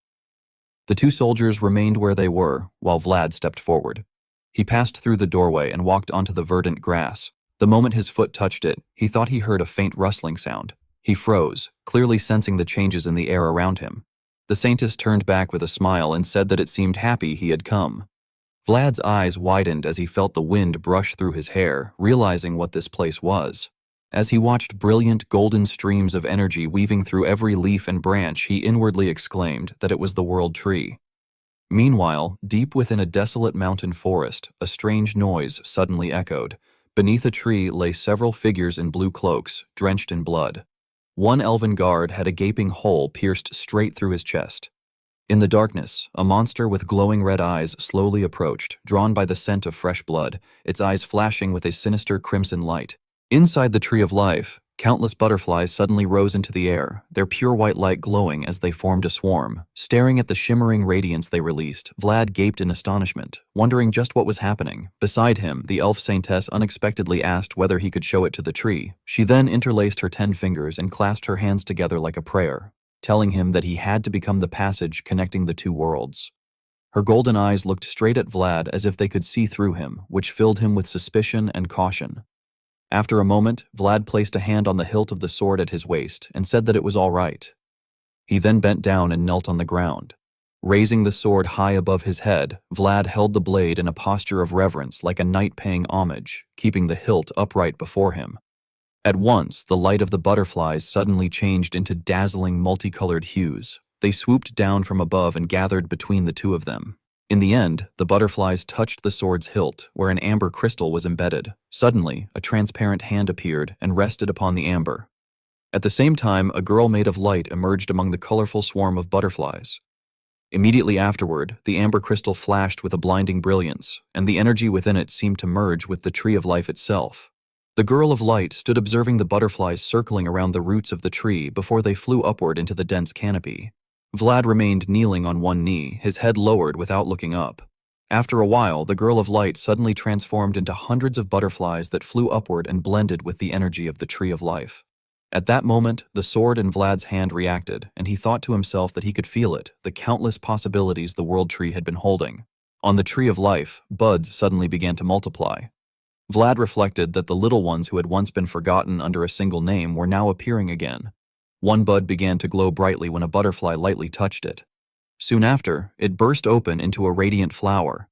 The two soldiers remained where they were, while Vlad stepped forward. He passed through the doorway and walked onto the verdant grass. The moment his foot touched it, he thought he heard a faint rustling sound. He froze, clearly sensing the changes in the air around him. The saintess turned back with a smile and said that it seemed happy he had come. Vlad's eyes widened as he felt the wind brush through his hair, realizing what this place was. As he watched brilliant golden streams of energy weaving through every leaf and branch, he inwardly exclaimed that it was the world tree. Meanwhile, deep within a desolate mountain forest, a strange noise suddenly echoed. Beneath a tree lay several figures in blue cloaks, drenched in blood. One elven guard had a gaping hole pierced straight through his chest. In the darkness, a monster with glowing red eyes slowly approached, drawn by the scent of fresh blood, its eyes flashing with a sinister crimson light. Inside the Tree of Life, countless butterflies suddenly rose into the air, their pure white light glowing as they formed a swarm. Staring at the shimmering radiance they released, Vlad gaped in astonishment, wondering just what was happening. Beside him, the elf saintess unexpectedly asked whether he could show it to the tree. She then interlaced her 10 fingers and clasped her hands together like a prayer, telling him that he had to become the passage connecting the two worlds. Her golden eyes looked straight at Vlad as if they could see through him, which filled him with suspicion and caution. After a moment, Vlad placed a hand on the hilt of the sword at his waist and said that it was all right. He then bent down and knelt on the ground. Raising the sword high above his head, Vlad held the blade in a posture of reverence like a knight paying homage, keeping the hilt upright before him. At once, the light of the butterflies suddenly changed into dazzling multicolored hues. They swooped down from above and gathered between the two of them. In the end, the butterflies touched the sword's hilt, where an amber crystal was embedded. Suddenly, a transparent hand appeared and rested upon the amber. At the same time, a girl made of light emerged among the colorful swarm of butterflies. Immediately afterward, the amber crystal flashed with a blinding brilliance, and the energy within it seemed to merge with the tree of life itself. The girl of light stood observing the butterflies circling around the roots of the tree before they flew upward into the dense canopy. Vlad remained kneeling on one knee, his head lowered without looking up. After a while, the girl of light suddenly transformed into hundreds of butterflies that flew upward and blended with the energy of the tree of life. At that moment, the sword in Vlad's hand reacted, and he thought to himself that he could feel it, the countless possibilities the world tree had been holding. On the tree of life, buds suddenly began to multiply. Vlad reflected that the little ones who had once been forgotten under a single name were now appearing again. One bud began to glow brightly when a butterfly lightly touched it. Soon after, it burst open into a radiant flower.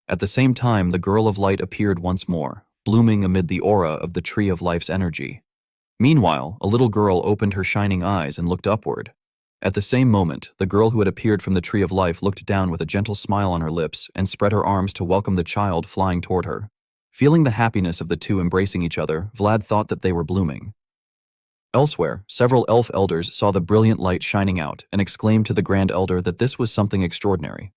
At the same time, the girl of light appeared once more, blooming amid the aura of the tree of life's energy. Meanwhile, a little girl opened her shining eyes and looked upward. At the same moment, the girl who had appeared from the tree of life looked down with a gentle smile on her lips and spread her arms to welcome the child flying toward her. Feeling the happiness of the two embracing each other, Vlad thought that they were blooming. Elsewhere, several elf elders saw the brilliant light shining out and exclaimed to the Grand Elder that this was something extraordinary.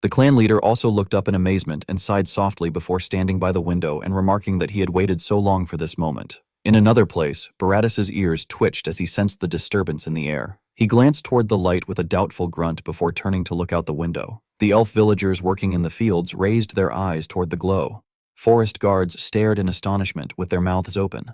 The clan leader also looked up in amazement and sighed softly before standing by the window and remarking that he had waited so long for this moment. In another place, Baratus's ears twitched as he sensed the disturbance in the air. He glanced toward the light with a doubtful grunt before turning to look out the window. The elf villagers working in the fields raised their eyes toward the glow. Forest guards stared in astonishment with their mouths open.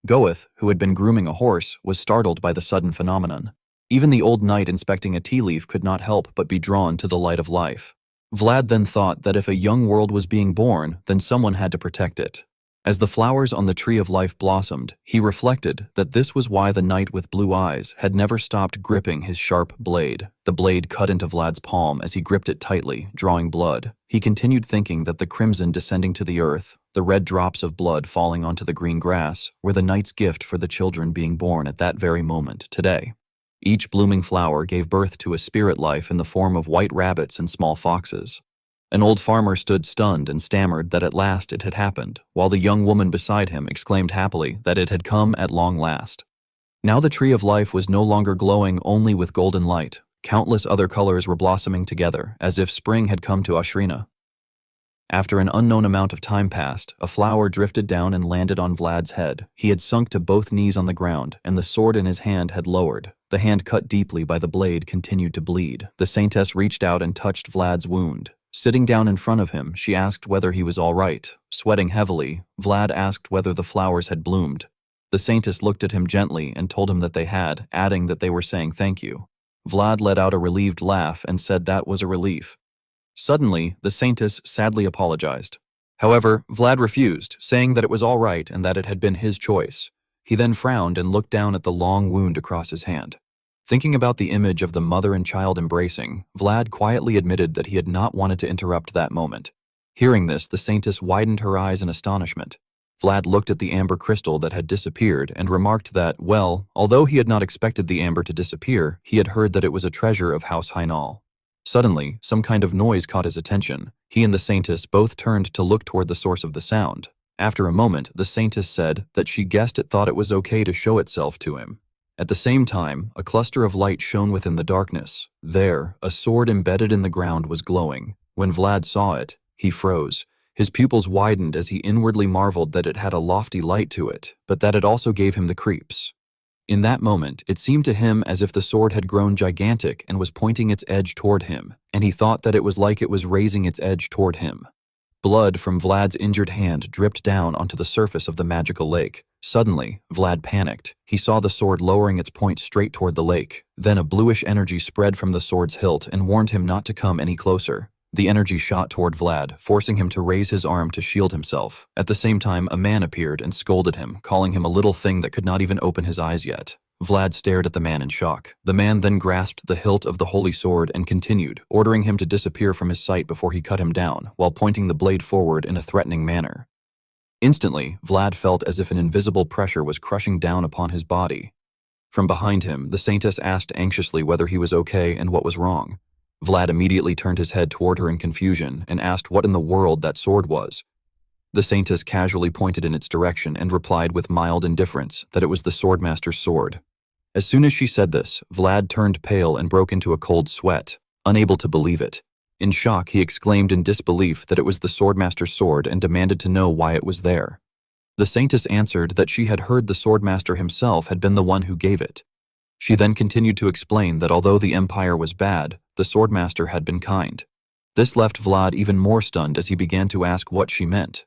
Goeth, who had been grooming a horse, was startled by the sudden phenomenon. Even the old knight inspecting a tea leaf could not help but be drawn to the light of life. Vlad then thought that if a young world was being born, then someone had to protect it. As the flowers on the tree of life blossomed, he reflected that this was why the knight with blue eyes had never stopped gripping his sharp blade. The blade cut into Vlad's palm as he gripped it tightly, drawing blood. He continued thinking that the crimson descending to the earth, the red drops of blood falling onto the green grass, were the knight's gift for the children being born at that very moment, today. Each blooming flower gave birth to a spirit life in the form of white rabbits and small foxes. An old farmer stood stunned and stammered that at last it had happened, while the young woman beside him exclaimed happily that it had come at long last. Now the tree of life was no longer glowing only with golden light. Countless other colors were blossoming together, as if spring had come to Ashrina. After an unknown amount of time passed, a flower drifted down and landed on Vlad's head. He had sunk to both knees on the ground, and the sword in his hand had lowered. The hand cut deeply by the blade continued to bleed. The saintess reached out and touched Vlad's wound. Sitting down in front of him, she asked whether he was all right. Sweating heavily, Vlad asked whether the flowers had bloomed. The saintess looked at him gently and told him that they had, adding that they were saying thank you. Vlad let out a relieved laugh and said that was a relief. Suddenly, the saintess sadly apologized. However, Vlad refused, saying that it was all right and that it had been his choice. He then frowned and looked down at the long wound across his hand. Thinking about the image of the mother and child embracing, Vlad quietly admitted that he had not wanted to interrupt that moment. Hearing this, the saintess widened her eyes in astonishment. Vlad looked at the amber crystal that had disappeared and remarked that, well, although he had not expected the amber to disappear, he had heard that it was a treasure of House Hainal. Suddenly, some kind of noise caught his attention. He and the saintess both turned to look toward the source of the sound. After a moment, the saintess said that she guessed it thought it was okay to show itself to him. At the same time, a cluster of light shone within the darkness. There, a sword embedded in the ground was glowing. When Vlad saw it, he froze. His pupils widened as he inwardly marveled that it had a lofty light to it, but that it also gave him the creeps. In that moment, it seemed to him as if the sword had grown gigantic and was pointing its edge toward him, and he thought that it was like it was raising its edge toward him. Blood from Vlad's injured hand dripped down onto the surface of the magical lake. Suddenly, Vlad panicked. He saw the sword lowering its point straight toward the lake. Then a bluish energy spread from the sword's hilt and warned him not to come any closer. The energy shot toward Vlad, forcing him to raise his arm to shield himself. At the same time, a man appeared and scolded him, calling him a little thing that could not even open his eyes yet. Vlad stared at the man in shock. The man then grasped the hilt of the holy sword and continued, ordering him to disappear from his sight before he cut him down, while pointing the blade forward in a threatening manner. Instantly, Vlad felt as if an invisible pressure was crushing down upon his body. From behind him, the saintess asked anxiously whether he was okay and what was wrong. Vlad immediately turned his head toward her in confusion and asked what in the world that sword was. The Saintess casually pointed in its direction and replied with mild indifference that it was the Swordmaster's sword. As soon as she said this, Vlad turned pale and broke into a cold sweat, unable to believe it. In shock, he exclaimed in disbelief that it was the Swordmaster's sword and demanded to know why it was there. The Saintess answered that she had heard the Swordmaster himself had been the one who gave it. She then continued to explain that although the Empire was bad, the Swordmaster had been kind. This left Vlad even more stunned as he began to ask what she meant.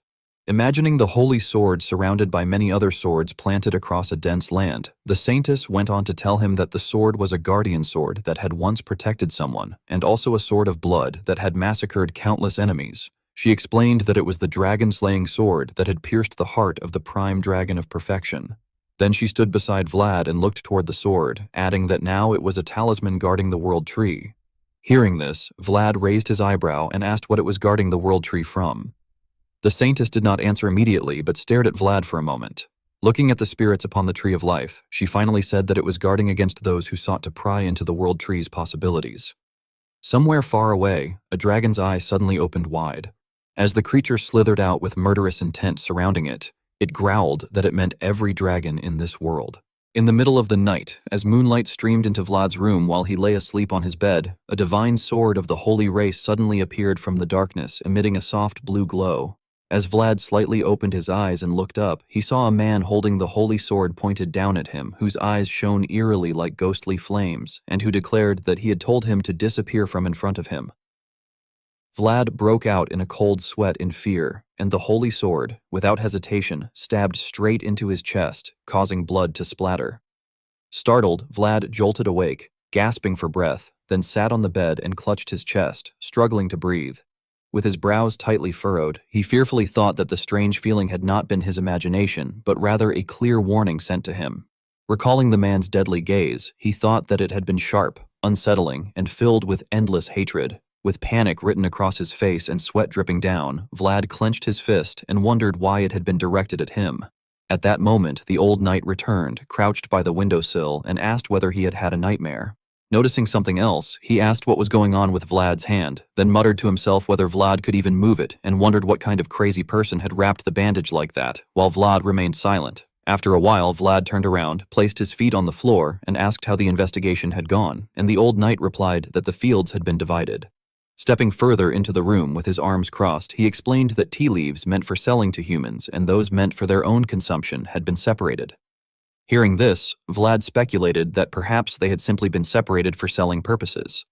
Imagining the holy sword surrounded by many other swords planted across a dense land, the Saintess went on to tell him that the sword was a guardian sword that had once protected someone, and also a sword of blood that had massacred countless enemies. She explained that it was the dragon-slaying sword that had pierced the heart of the prime dragon of perfection. Then she stood beside Vlad and looked toward the sword, adding that now it was a talisman guarding the world tree. Hearing this, Vlad raised his eyebrow and asked what it was guarding the world tree from. The Saintess did not answer immediately, but stared at Vlad for a moment. Looking at the spirits upon the Tree of Life, she finally said that it was guarding against those who sought to pry into the world tree's possibilities. Somewhere far away, a dragon's eye suddenly opened wide. As the creature slithered out with murderous intent surrounding it, it growled that it meant every dragon in this world. In the middle of the night, as moonlight streamed into Vlad's room while he lay asleep on his bed, a divine sword of the holy race suddenly appeared from the darkness, emitting a soft blue glow. As Vlad slightly opened his eyes and looked up, he saw a man holding the holy sword pointed down at him, whose eyes shone eerily like ghostly flames, and who declared that he had told him to disappear from in front of him. Vlad broke out in a cold sweat in fear, and the holy sword, without hesitation, stabbed straight into his chest, causing blood to splatter. Startled, Vlad jolted awake, gasping for breath, then sat on the bed and clutched his chest, struggling to breathe. With his brows tightly furrowed, he fearfully thought that the strange feeling had not been his imagination, but rather a clear warning sent to him. Recalling the man's deadly gaze, he thought that it had been sharp, unsettling, and filled with endless hatred. With panic written across his face and sweat dripping down, Vlad clenched his fist and wondered why it had been directed at him. At that moment, the old knight returned, crouched by the windowsill, and asked whether he had had a nightmare. Noticing something else, he asked what was going on with Vlad's hand, then muttered to himself whether Vlad could even move it, and wondered what kind of crazy person had wrapped the bandage like that, while Vlad remained silent. After a while, Vlad turned around, placed his feet on the floor, and asked how the investigation had gone, and the old knight replied that the fields had been divided. Stepping further into the room with his arms crossed, he explained that tea leaves meant for selling to humans and those meant for their own consumption had been separated. Hearing this, Vlad speculated that perhaps they had simply been separated for selling purposes.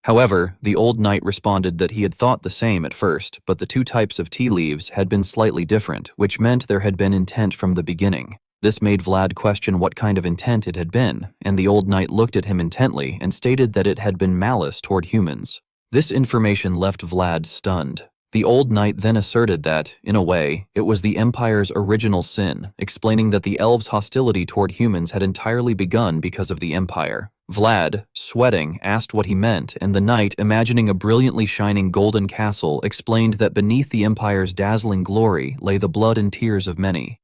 However, the old knight responded that he had thought the same at first, but the two types of tea leaves had been slightly different, which meant there had been intent from the beginning. This made Vlad question what kind of intent it had been, and the old knight looked at him intently and stated that it had been malice toward humans. This information left Vlad stunned. The old knight then asserted that, in a way, it was the Empire's original sin, explaining that the elves' hostility toward humans had entirely begun because of the Empire. Vlad, sweating, asked what he meant, and the knight, imagining a brilliantly shining golden castle, explained that beneath the Empire's dazzling glory lay the blood and tears of many.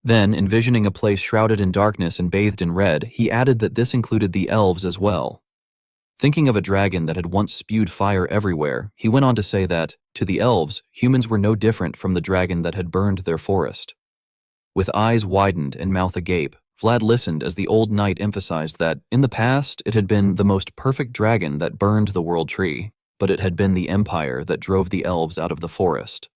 Then, envisioning a place shrouded in darkness and bathed in red, he added that this included the elves as well. Thinking of a dragon that had once spewed fire everywhere, he went on to say that, to the elves, humans were no different from the dragon that had burned their forest. With eyes widened and mouth agape, Vlad listened as the old knight emphasized that, in the past, it had been the most perfect dragon that burned the world tree, but it had been the Empire that drove the elves out of the forest.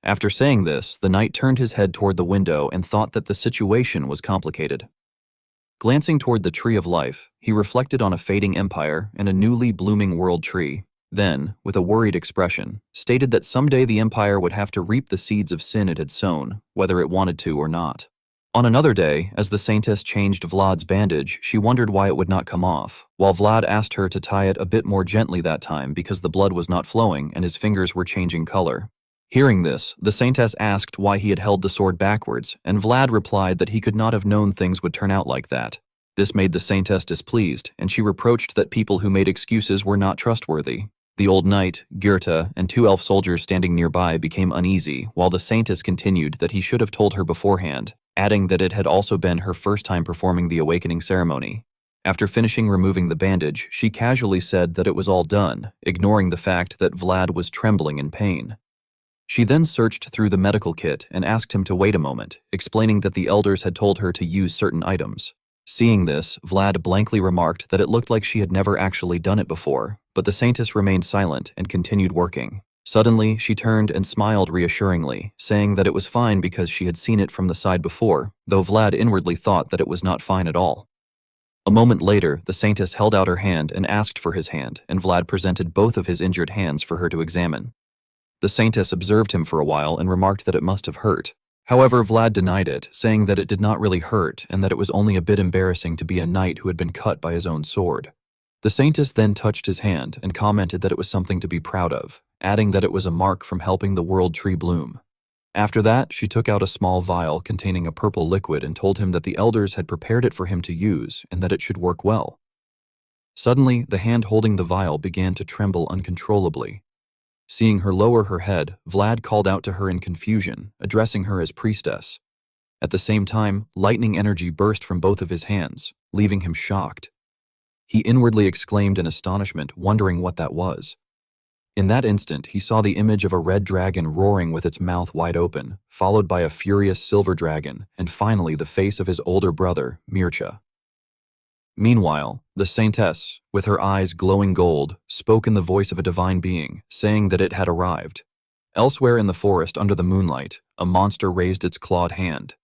After saying this, the knight turned his head toward the window and thought that the situation was complicated. Glancing toward the Tree of Life, he reflected on a fading empire and a newly blooming world tree. Then, with a worried expression, stated that someday the Empire would have to reap the seeds of sin it had sown, whether it wanted to or not. On another day, as the Saintess changed Vlad's bandage, she wondered why it would not come off, while Vlad asked her to tie it a bit more gently that time because the blood was not flowing and his fingers were changing color. Hearing this, the Saintess asked why he had held the sword backwards, and Vlad replied that he could not have known things would turn out like that. This made the Saintess displeased, and she reproached that people who made excuses were not trustworthy. The old knight, Goethe, and two elf soldiers standing nearby became uneasy, while the Saintess continued that he should have told her beforehand, adding that it had also been her first time performing the awakening ceremony. After finishing removing the bandage, she casually said that it was all done, ignoring the fact that Vlad was trembling in pain. She then searched through the medical kit and asked him to wait a moment, explaining that the elders had told her to use certain items. Seeing this, Vlad blankly remarked that it looked like she had never actually done it before, but the saintess remained silent and continued working. Suddenly, she turned and smiled reassuringly, saying that it was fine because she had seen it from the side before, though Vlad inwardly thought that it was not fine at all. A moment later, the saintess held out her hand and asked for his hand, and Vlad presented both of his injured hands for her to examine. The saintess observed him for a while and remarked that it must have hurt. However, Vlad denied it, saying that it did not really hurt and that it was only a bit embarrassing to be a knight who had been cut by his own sword. The saintess then touched his hand and commented that it was something to be proud of, adding that it was a mark from helping the world tree bloom. After that, she took out a small vial containing a purple liquid and told him that the elders had prepared it for him to use and that it should work well. Suddenly, the hand holding the vial began to tremble uncontrollably. Seeing her lower her head, Vlad called out to her in confusion, addressing her as priestess. At the same time, lightning energy burst from both of his hands, leaving him shocked. He inwardly exclaimed in astonishment, wondering what that was. In that instant, he saw the image of a red dragon roaring with its mouth wide open, followed by a furious silver dragon, and finally the face of his older brother, Mircea. Meanwhile, the saintess, with her eyes glowing gold, spoke in the voice of a divine being, saying that it had arrived. Elsewhere in the forest under the moonlight, a monster raised its clawed hand.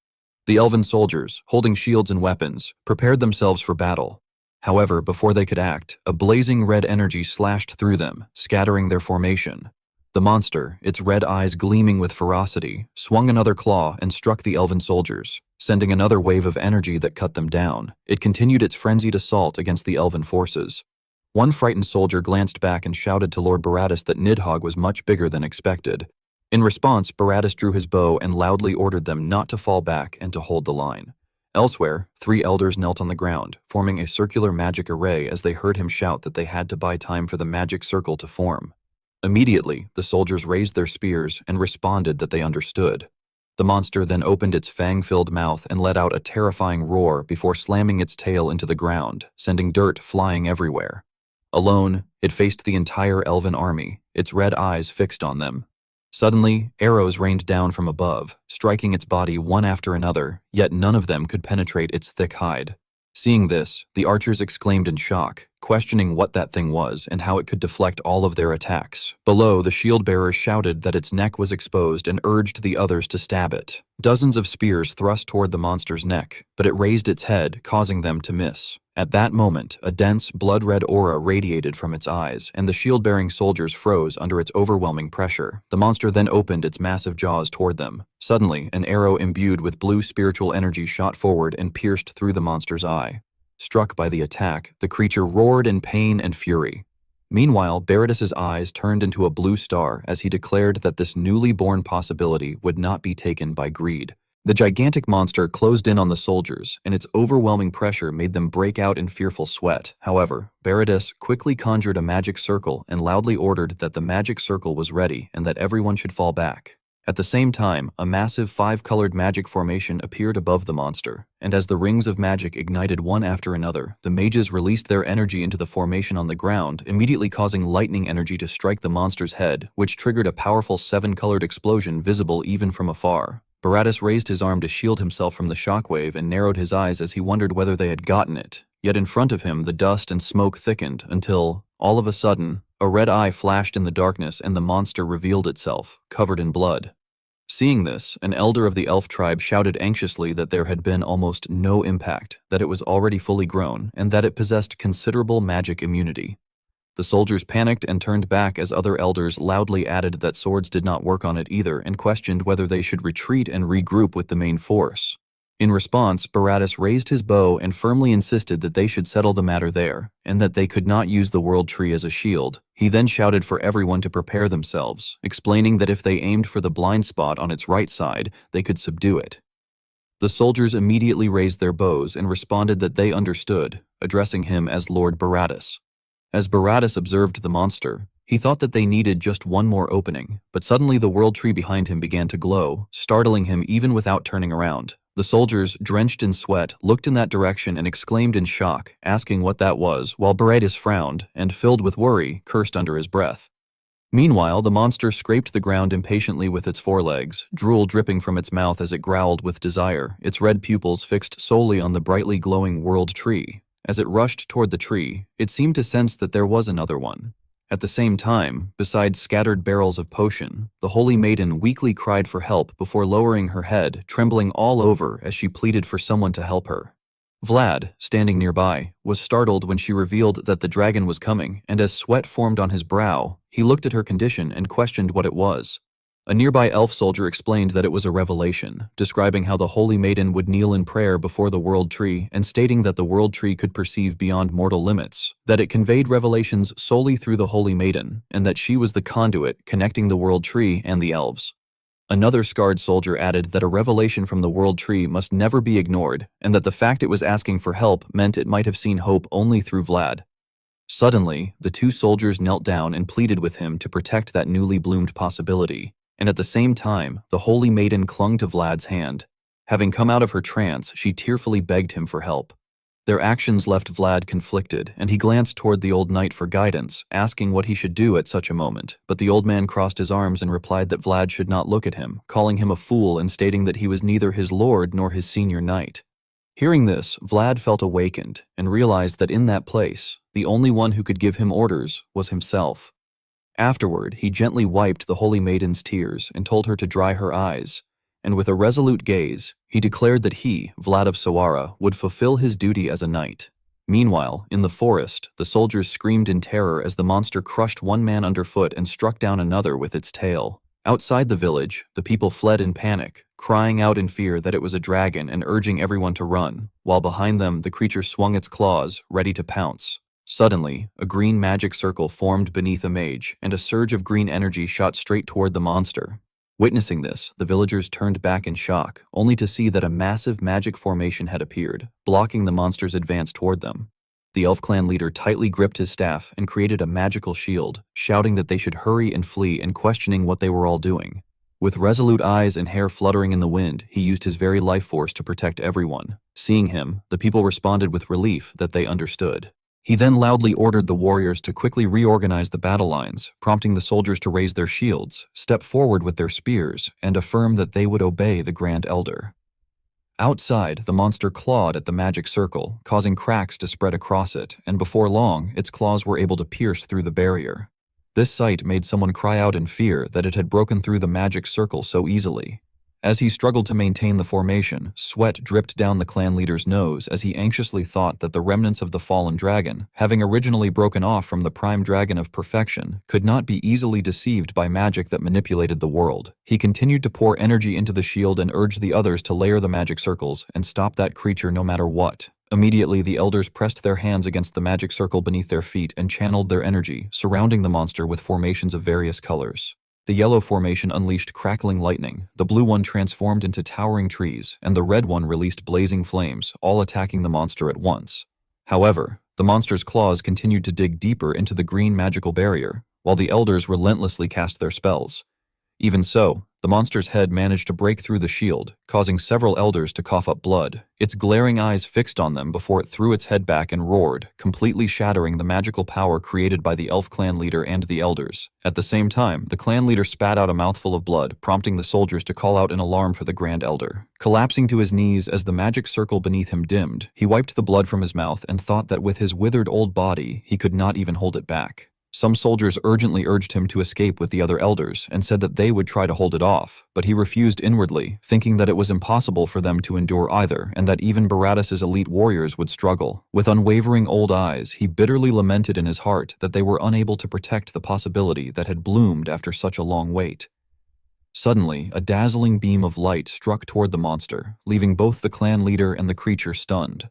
The elven soldiers, holding shields and weapons, prepared themselves for battle. However, before they could act, a blazing red energy slashed through them, scattering their formation. The monster, its red eyes gleaming with ferocity, swung another claw and struck the elven soldiers, sending another wave of energy that cut them down. It continued its frenzied assault against the elven forces. One frightened soldier glanced back and shouted to Lord Baratus that Nidhogg was much bigger than expected. In response, Baratus drew his bow and loudly ordered them not to fall back and to hold the line. Elsewhere, 3 elders knelt on the ground, forming a circular magic array as they heard him shout that they had to buy time for the magic circle to form. Immediately, the soldiers raised their spears and responded that they understood. The monster then opened its fang-filled mouth and let out a terrifying roar before slamming its tail into the ground, sending dirt flying everywhere. Alone, it faced the entire elven army, its red eyes fixed on them. Suddenly, arrows rained down from above, striking its body one after another, yet none of them could penetrate its thick hide. Seeing this, the archers exclaimed in shock, questioning what that thing was and how it could deflect all of their attacks. Below, the shield-bearers shouted that its neck was exposed and urged the others to stab it. Dozens of spears thrust toward the monster's neck, but it raised its head, causing them to miss. At that moment, a dense, blood-red aura radiated from its eyes, and the shield-bearing soldiers froze under its overwhelming pressure. The monster then opened its massive jaws toward them. Suddenly, an arrow imbued with blue spiritual energy shot forward and pierced through the monster's eye. Struck by the attack, the creature roared in pain and fury. Meanwhile, Baratus's eyes turned into a blue star as he declared that this newly born possibility would not be taken by greed. The gigantic monster closed in on the soldiers, and its overwhelming pressure made them break out in fearful sweat. However, Baratus quickly conjured a magic circle and loudly ordered that the magic circle was ready and that everyone should fall back. At the same time, a massive 5-colored magic formation appeared above the monster, and as the rings of magic ignited one after another, the mages released their energy into the formation on the ground, immediately causing lightning energy to strike the monster's head, which triggered a powerful 7-colored explosion visible even from afar. Baratus raised his arm to shield himself from the shockwave and narrowed his eyes as he wondered whether they had gotten it. Yet in front of him, the dust and smoke thickened until, all of a sudden, a red eye flashed in the darkness and the monster revealed itself, covered in blood. Seeing this, an elder of the elf tribe shouted anxiously that there had been almost no impact, that it was already fully grown, and that it possessed considerable magic immunity. The soldiers panicked and turned back as other elders loudly added that swords did not work on it either and questioned whether they should retreat and regroup with the main force. In response, Baratus raised his bow and firmly insisted that they should settle the matter there, and that they could not use the world tree as a shield. He then shouted for everyone to prepare themselves, explaining that if they aimed for the blind spot on its right side, they could subdue it. The soldiers immediately raised their bows and responded that they understood, addressing him as Lord Baratus. As Baratus observed the monster, he thought that they needed just one more opening, but suddenly the world tree behind him began to glow, startling him even without turning around. The soldiers, drenched in sweat, looked in that direction and exclaimed in shock, asking what that was, while Beretus frowned and, filled with worry, cursed under his breath. Meanwhile, the monster scraped the ground impatiently with its forelegs, drool dripping from its mouth as it growled with desire, its red pupils fixed solely on the brightly glowing world tree. As it rushed toward the tree, it seemed to sense that there was another one. At the same time, besides scattered barrels of potion, the holy maiden weakly cried for help before lowering her head, trembling all over as she pleaded for someone to help her. Vlad, standing nearby, was startled when she revealed that the dragon was coming, and as sweat formed on his brow, he looked at her condition and questioned what it was. A nearby elf soldier explained that it was a revelation, describing how the holy maiden would kneel in prayer before the world tree and stating that the world tree could perceive beyond mortal limits, that it conveyed revelations solely through the holy maiden, and that she was the conduit connecting the world tree and the elves. Another scarred soldier added that a revelation from the world tree must never be ignored, and that the fact it was asking for help meant it might have seen hope only through Vlad. Suddenly, the two soldiers knelt down and pleaded with him to protect that newly bloomed possibility. And at the same time, the holy maiden clung to Vlad's hand. Having come out of her trance, she tearfully begged him for help. Their actions left Vlad conflicted, and he glanced toward the old knight for guidance, asking what he should do at such a moment, but the old man crossed his arms and replied that Vlad should not look at him, calling him a fool and stating that he was neither his lord nor his senior knight. Hearing this, Vlad felt awakened, and realized that in that place, the only one who could give him orders was himself. Afterward, he gently wiped the holy maiden's tears and told her to dry her eyes, and with a resolute gaze, he declared that he, Vlad of Sawara, would fulfill his duty as a knight. Meanwhile, in the forest, the soldiers screamed in terror as the monster crushed one man underfoot and struck down another with its tail. Outside the village, the people fled in panic, crying out in fear that it was a dragon and urging everyone to run, while behind them the creature swung its claws, ready to pounce. Suddenly, a green magic circle formed beneath a mage, and a surge of green energy shot straight toward the monster. Witnessing this, the villagers turned back in shock, only to see that a massive magic formation had appeared, blocking the monster's advance toward them. The elf clan leader tightly gripped his staff and created a magical shield, shouting that they should hurry and flee and questioning what they were all doing. With resolute eyes and hair fluttering in the wind, he used his very life force to protect everyone. Seeing him, the people responded with relief that they understood. He then loudly ordered the warriors to quickly reorganize the battle lines, prompting the soldiers to raise their shields, step forward with their spears, and affirm that they would obey the Grand Elder. Outside, the monster clawed at the magic circle, causing cracks to spread across it, and before long, its claws were able to pierce through the barrier. This sight made someone cry out in fear that it had broken through the magic circle so easily. As he struggled to maintain the formation, sweat dripped down the clan leader's nose as he anxiously thought that the remnants of the fallen dragon, having originally broken off from the prime dragon of perfection, could not be easily deceived by magic that manipulated the world. He continued to pour energy into the shield and urged the others to layer the magic circles and stop that creature no matter what. Immediately, the elders pressed their hands against the magic circle beneath their feet and channeled their energy, surrounding the monster with formations of various colors. The yellow formation unleashed crackling lightning, the blue one transformed into towering trees, and the red one released blazing flames, all attacking the monster at once. However, the monster's claws continued to dig deeper into the green magical barrier, while the elders relentlessly cast their spells. Even so, the monster's head managed to break through the shield, causing several elders to cough up blood, its glaring eyes fixed on them before it threw its head back and roared, completely shattering the magical power created by the elf clan leader and the elders. At the same time, the clan leader spat out a mouthful of blood, prompting the soldiers to call out in alarm for the Grand Elder. Collapsing to his knees as the magic circle beneath him dimmed, he wiped the blood from his mouth and thought that with his withered old body, he could not even hold it back. Some soldiers urgently urged him to escape with the other elders and said that they would try to hold it off, but he refused inwardly, thinking that it was impossible for them to endure either and that even Baratus's elite warriors would struggle. With unwavering old eyes, he bitterly lamented in his heart that they were unable to protect the possibility that had bloomed after such a long wait. Suddenly, a dazzling beam of light struck toward the monster, leaving both the clan leader and the creature stunned.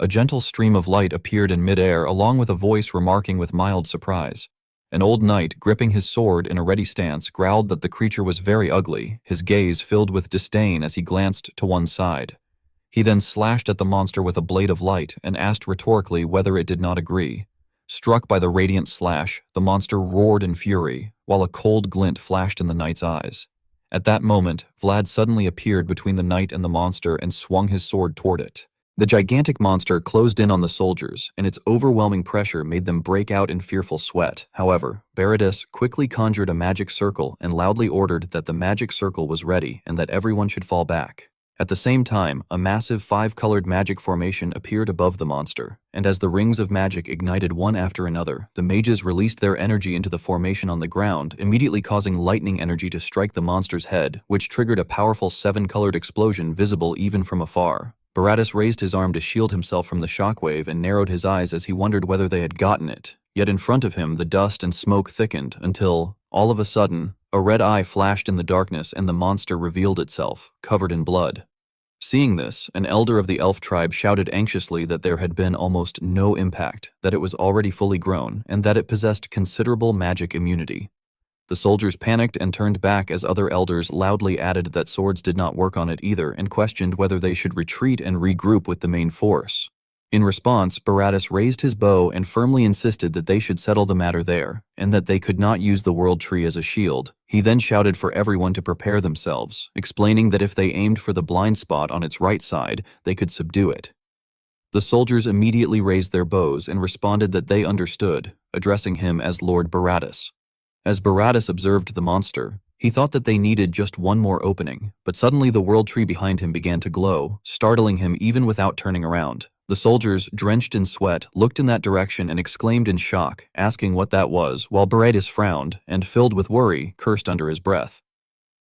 A gentle stream of light appeared in midair along with a voice remarking with mild surprise. An old knight, gripping his sword in a ready stance, growled that the creature was very ugly, his gaze filled with disdain as he glanced to one side. He then slashed at the monster with a blade of light and asked rhetorically whether it did not agree. Struck by the radiant slash, the monster roared in fury, while a cold glint flashed in the knight's eyes. At that moment, Vlad suddenly appeared between the knight and the monster and swung his sword toward it. The gigantic monster closed in on the soldiers, and its overwhelming pressure made them break out in fearful sweat. However, Baradis quickly conjured a magic circle and loudly ordered that the magic circle was ready and that everyone should fall back. At the same time, a massive 5-colored magic formation appeared above the monster, and as the rings of magic ignited one after another, the mages released their energy into the formation on the ground, immediately causing lightning energy to strike the monster's head, which triggered a powerful 7-colored explosion visible even from afar. Baradis raised his arm to shield himself from the shockwave and narrowed his eyes as he wondered whether they had gotten it. Yet in front of him, the dust and smoke thickened until, all of a sudden, a red eye flashed in the darkness and the monster revealed itself, covered in blood. Seeing this, an elder of the elf tribe shouted anxiously that there had been almost no impact, that it was already fully grown, and that it possessed considerable magic immunity. The soldiers panicked and turned back as other elders loudly added that swords did not work on it either and questioned whether they should retreat and regroup with the main force. In response, Baradis raised his bow and firmly insisted that they should settle the matter there, and that they could not use the world tree as a shield. He then shouted for everyone to prepare themselves, explaining that if they aimed for the blind spot on its right side, they could subdue it. The soldiers immediately raised their bows and responded that they understood, addressing him as Lord Baradis. As Baradis observed the monster, he thought that they needed just one more opening, but suddenly the world tree behind him began to glow, startling him even without turning around. The soldiers, drenched in sweat, looked in that direction and exclaimed in shock, asking what that was, while Baradis frowned and, filled with worry, cursed under his breath.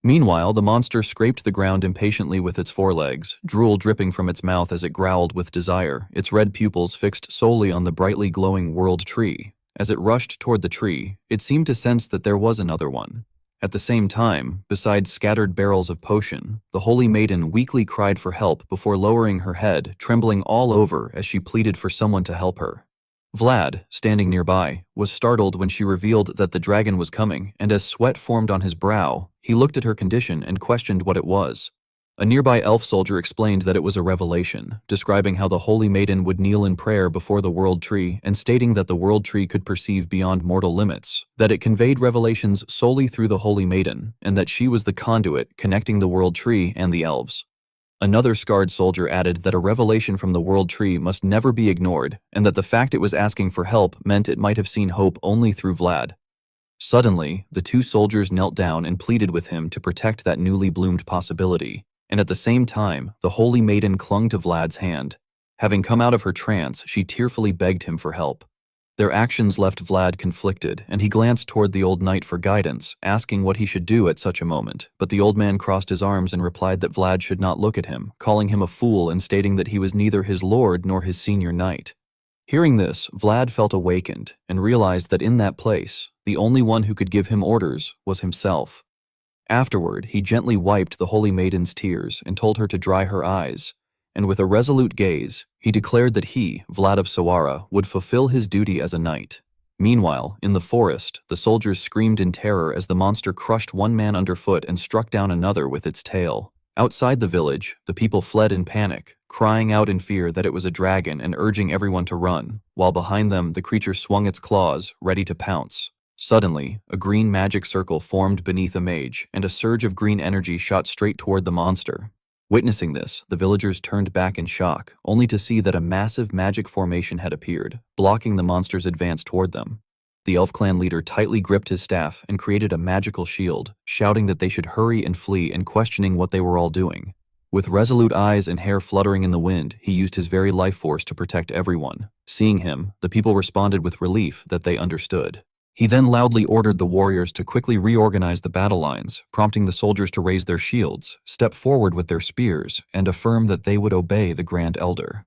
Meanwhile, the monster scraped the ground impatiently with its forelegs, drool dripping from its mouth as it growled with desire, its red pupils fixed solely on the brightly glowing world tree. As it rushed toward the tree, it seemed to sense that there was another one. At the same time, beside scattered barrels of potion, the holy maiden weakly cried for help before lowering her head, trembling all over as she pleaded for someone to help her. Vlad, standing nearby, was startled when she revealed that the dragon was coming, and as sweat formed on his brow, he looked at her condition and questioned what it was. A nearby elf soldier explained that it was a revelation, describing how the holy maiden would kneel in prayer before the world tree and stating that the world tree could perceive beyond mortal limits, that it conveyed revelations solely through the holy maiden, and that she was the conduit connecting the world tree and the elves. Another scarred soldier added that a revelation from the world tree must never be ignored, and that the fact it was asking for help meant it might have seen hope only through Vlad. Suddenly, the two soldiers knelt down and pleaded with him to protect that newly bloomed possibility. And at the same time, the holy maiden clung to Vlad's hand. Having come out of her trance, she tearfully begged him for help. Their actions left Vlad conflicted, and he glanced toward the old knight for guidance, asking what he should do at such a moment, but the old man crossed his arms and replied that Vlad should not look at him, calling him a fool and stating that he was neither his lord nor his senior knight. Hearing this, Vlad felt awakened and realized that in that place, the only one who could give him orders was himself. Afterward, he gently wiped the holy maiden's tears and told her to dry her eyes, and with a resolute gaze, he declared that he, Vlad of Sawara, would fulfill his duty as a knight. Meanwhile, in the forest, the soldiers screamed in terror as the monster crushed one man underfoot and struck down another with its tail. Outside the village, the people fled in panic, crying out in fear that it was a dragon and urging everyone to run, while behind them the creature swung its claws, ready to pounce. Suddenly, a green magic circle formed beneath a mage, and a surge of green energy shot straight toward the monster. Witnessing this, the villagers turned back in shock, only to see that a massive magic formation had appeared, blocking the monster's advance toward them. The elf clan leader tightly gripped his staff and created a magical shield, shouting that they should hurry and flee and questioning what they were all doing. With resolute eyes and hair fluttering in the wind, he used his very life force to protect everyone. Seeing him, the people responded with relief that they understood. He then loudly ordered the warriors to quickly reorganize the battle lines, prompting the soldiers to raise their shields, step forward with their spears, and affirm that they would obey the Grand Elder.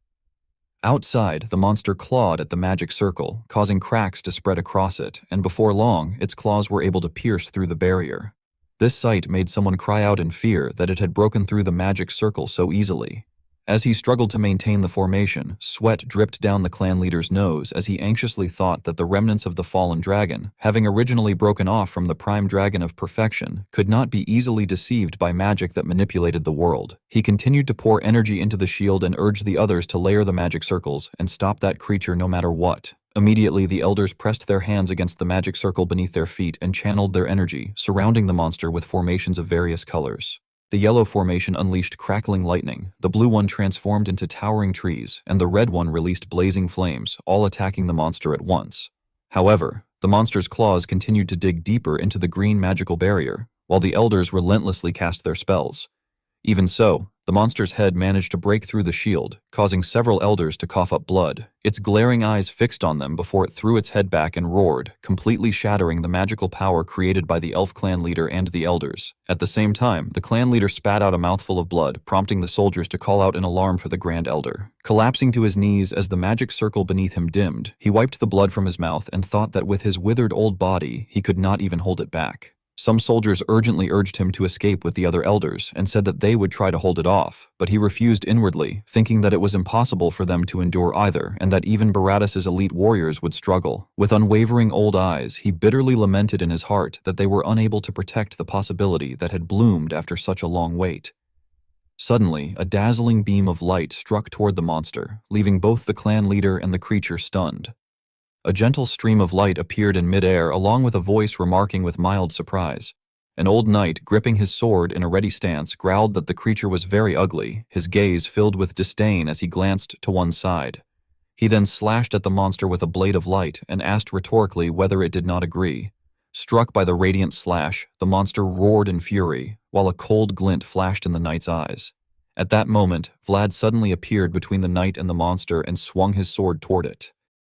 Outside, the monster clawed at the magic circle, causing cracks to spread across it, and before long, its claws were able to pierce through the barrier. This sight made someone cry out in fear that it had broken through the magic circle so easily. As he struggled to maintain the formation, sweat dripped down the clan leader's nose as he anxiously thought that the remnants of the fallen dragon, having originally broken off from the prime dragon of perfection, could not be easily deceived by magic that manipulated the world. He continued to pour energy into the shield and urged the others to layer the magic circles and stop that creature no matter what. Immediately, the elders pressed their hands against the magic circle beneath their feet and channeled their energy, surrounding the monster with formations of various colors. The yellow formation unleashed crackling lightning, the blue one transformed into towering trees, and the red one released blazing flames, all attacking the monster at once. However, the monster's claws continued to dig deeper into the green magical barrier, while the elders relentlessly cast their spells. Even so, the monster's head managed to break through the shield, causing several elders to cough up blood, its glaring eyes fixed on them before it threw its head back and roared, completely shattering the magical power created by the elf clan leader and the elders. At the same time, the clan leader spat out a mouthful of blood, prompting the soldiers to call out in alarm for the Grand Elder. Collapsing to his knees as the magic circle beneath him dimmed, he wiped the blood from his mouth and thought that with his withered old body, he could not even hold it back. Some soldiers urgently urged him to escape with the other elders and said that they would try to hold it off, but he refused inwardly, thinking that it was impossible for them to endure either and that even Baratus's elite warriors would struggle. With unwavering old eyes, he bitterly lamented in his heart that they were unable to protect the possibility that had bloomed after such a long wait. Suddenly, a dazzling beam of light struck toward the monster, leaving both the clan leader and the creature stunned. A gentle stream of light appeared in midair along with a voice remarking with mild surprise. An old knight, gripping his sword in a ready stance, growled that the creature was very ugly, his gaze filled with disdain as he glanced to one side. He then slashed at the monster with a blade of light and asked rhetorically whether it did not agree. Struck by the radiant slash, the monster roared in fury, while a cold glint flashed in the knight's eyes. At that moment, Vlad suddenly appeared between the knight and the monster and swung his sword toward it.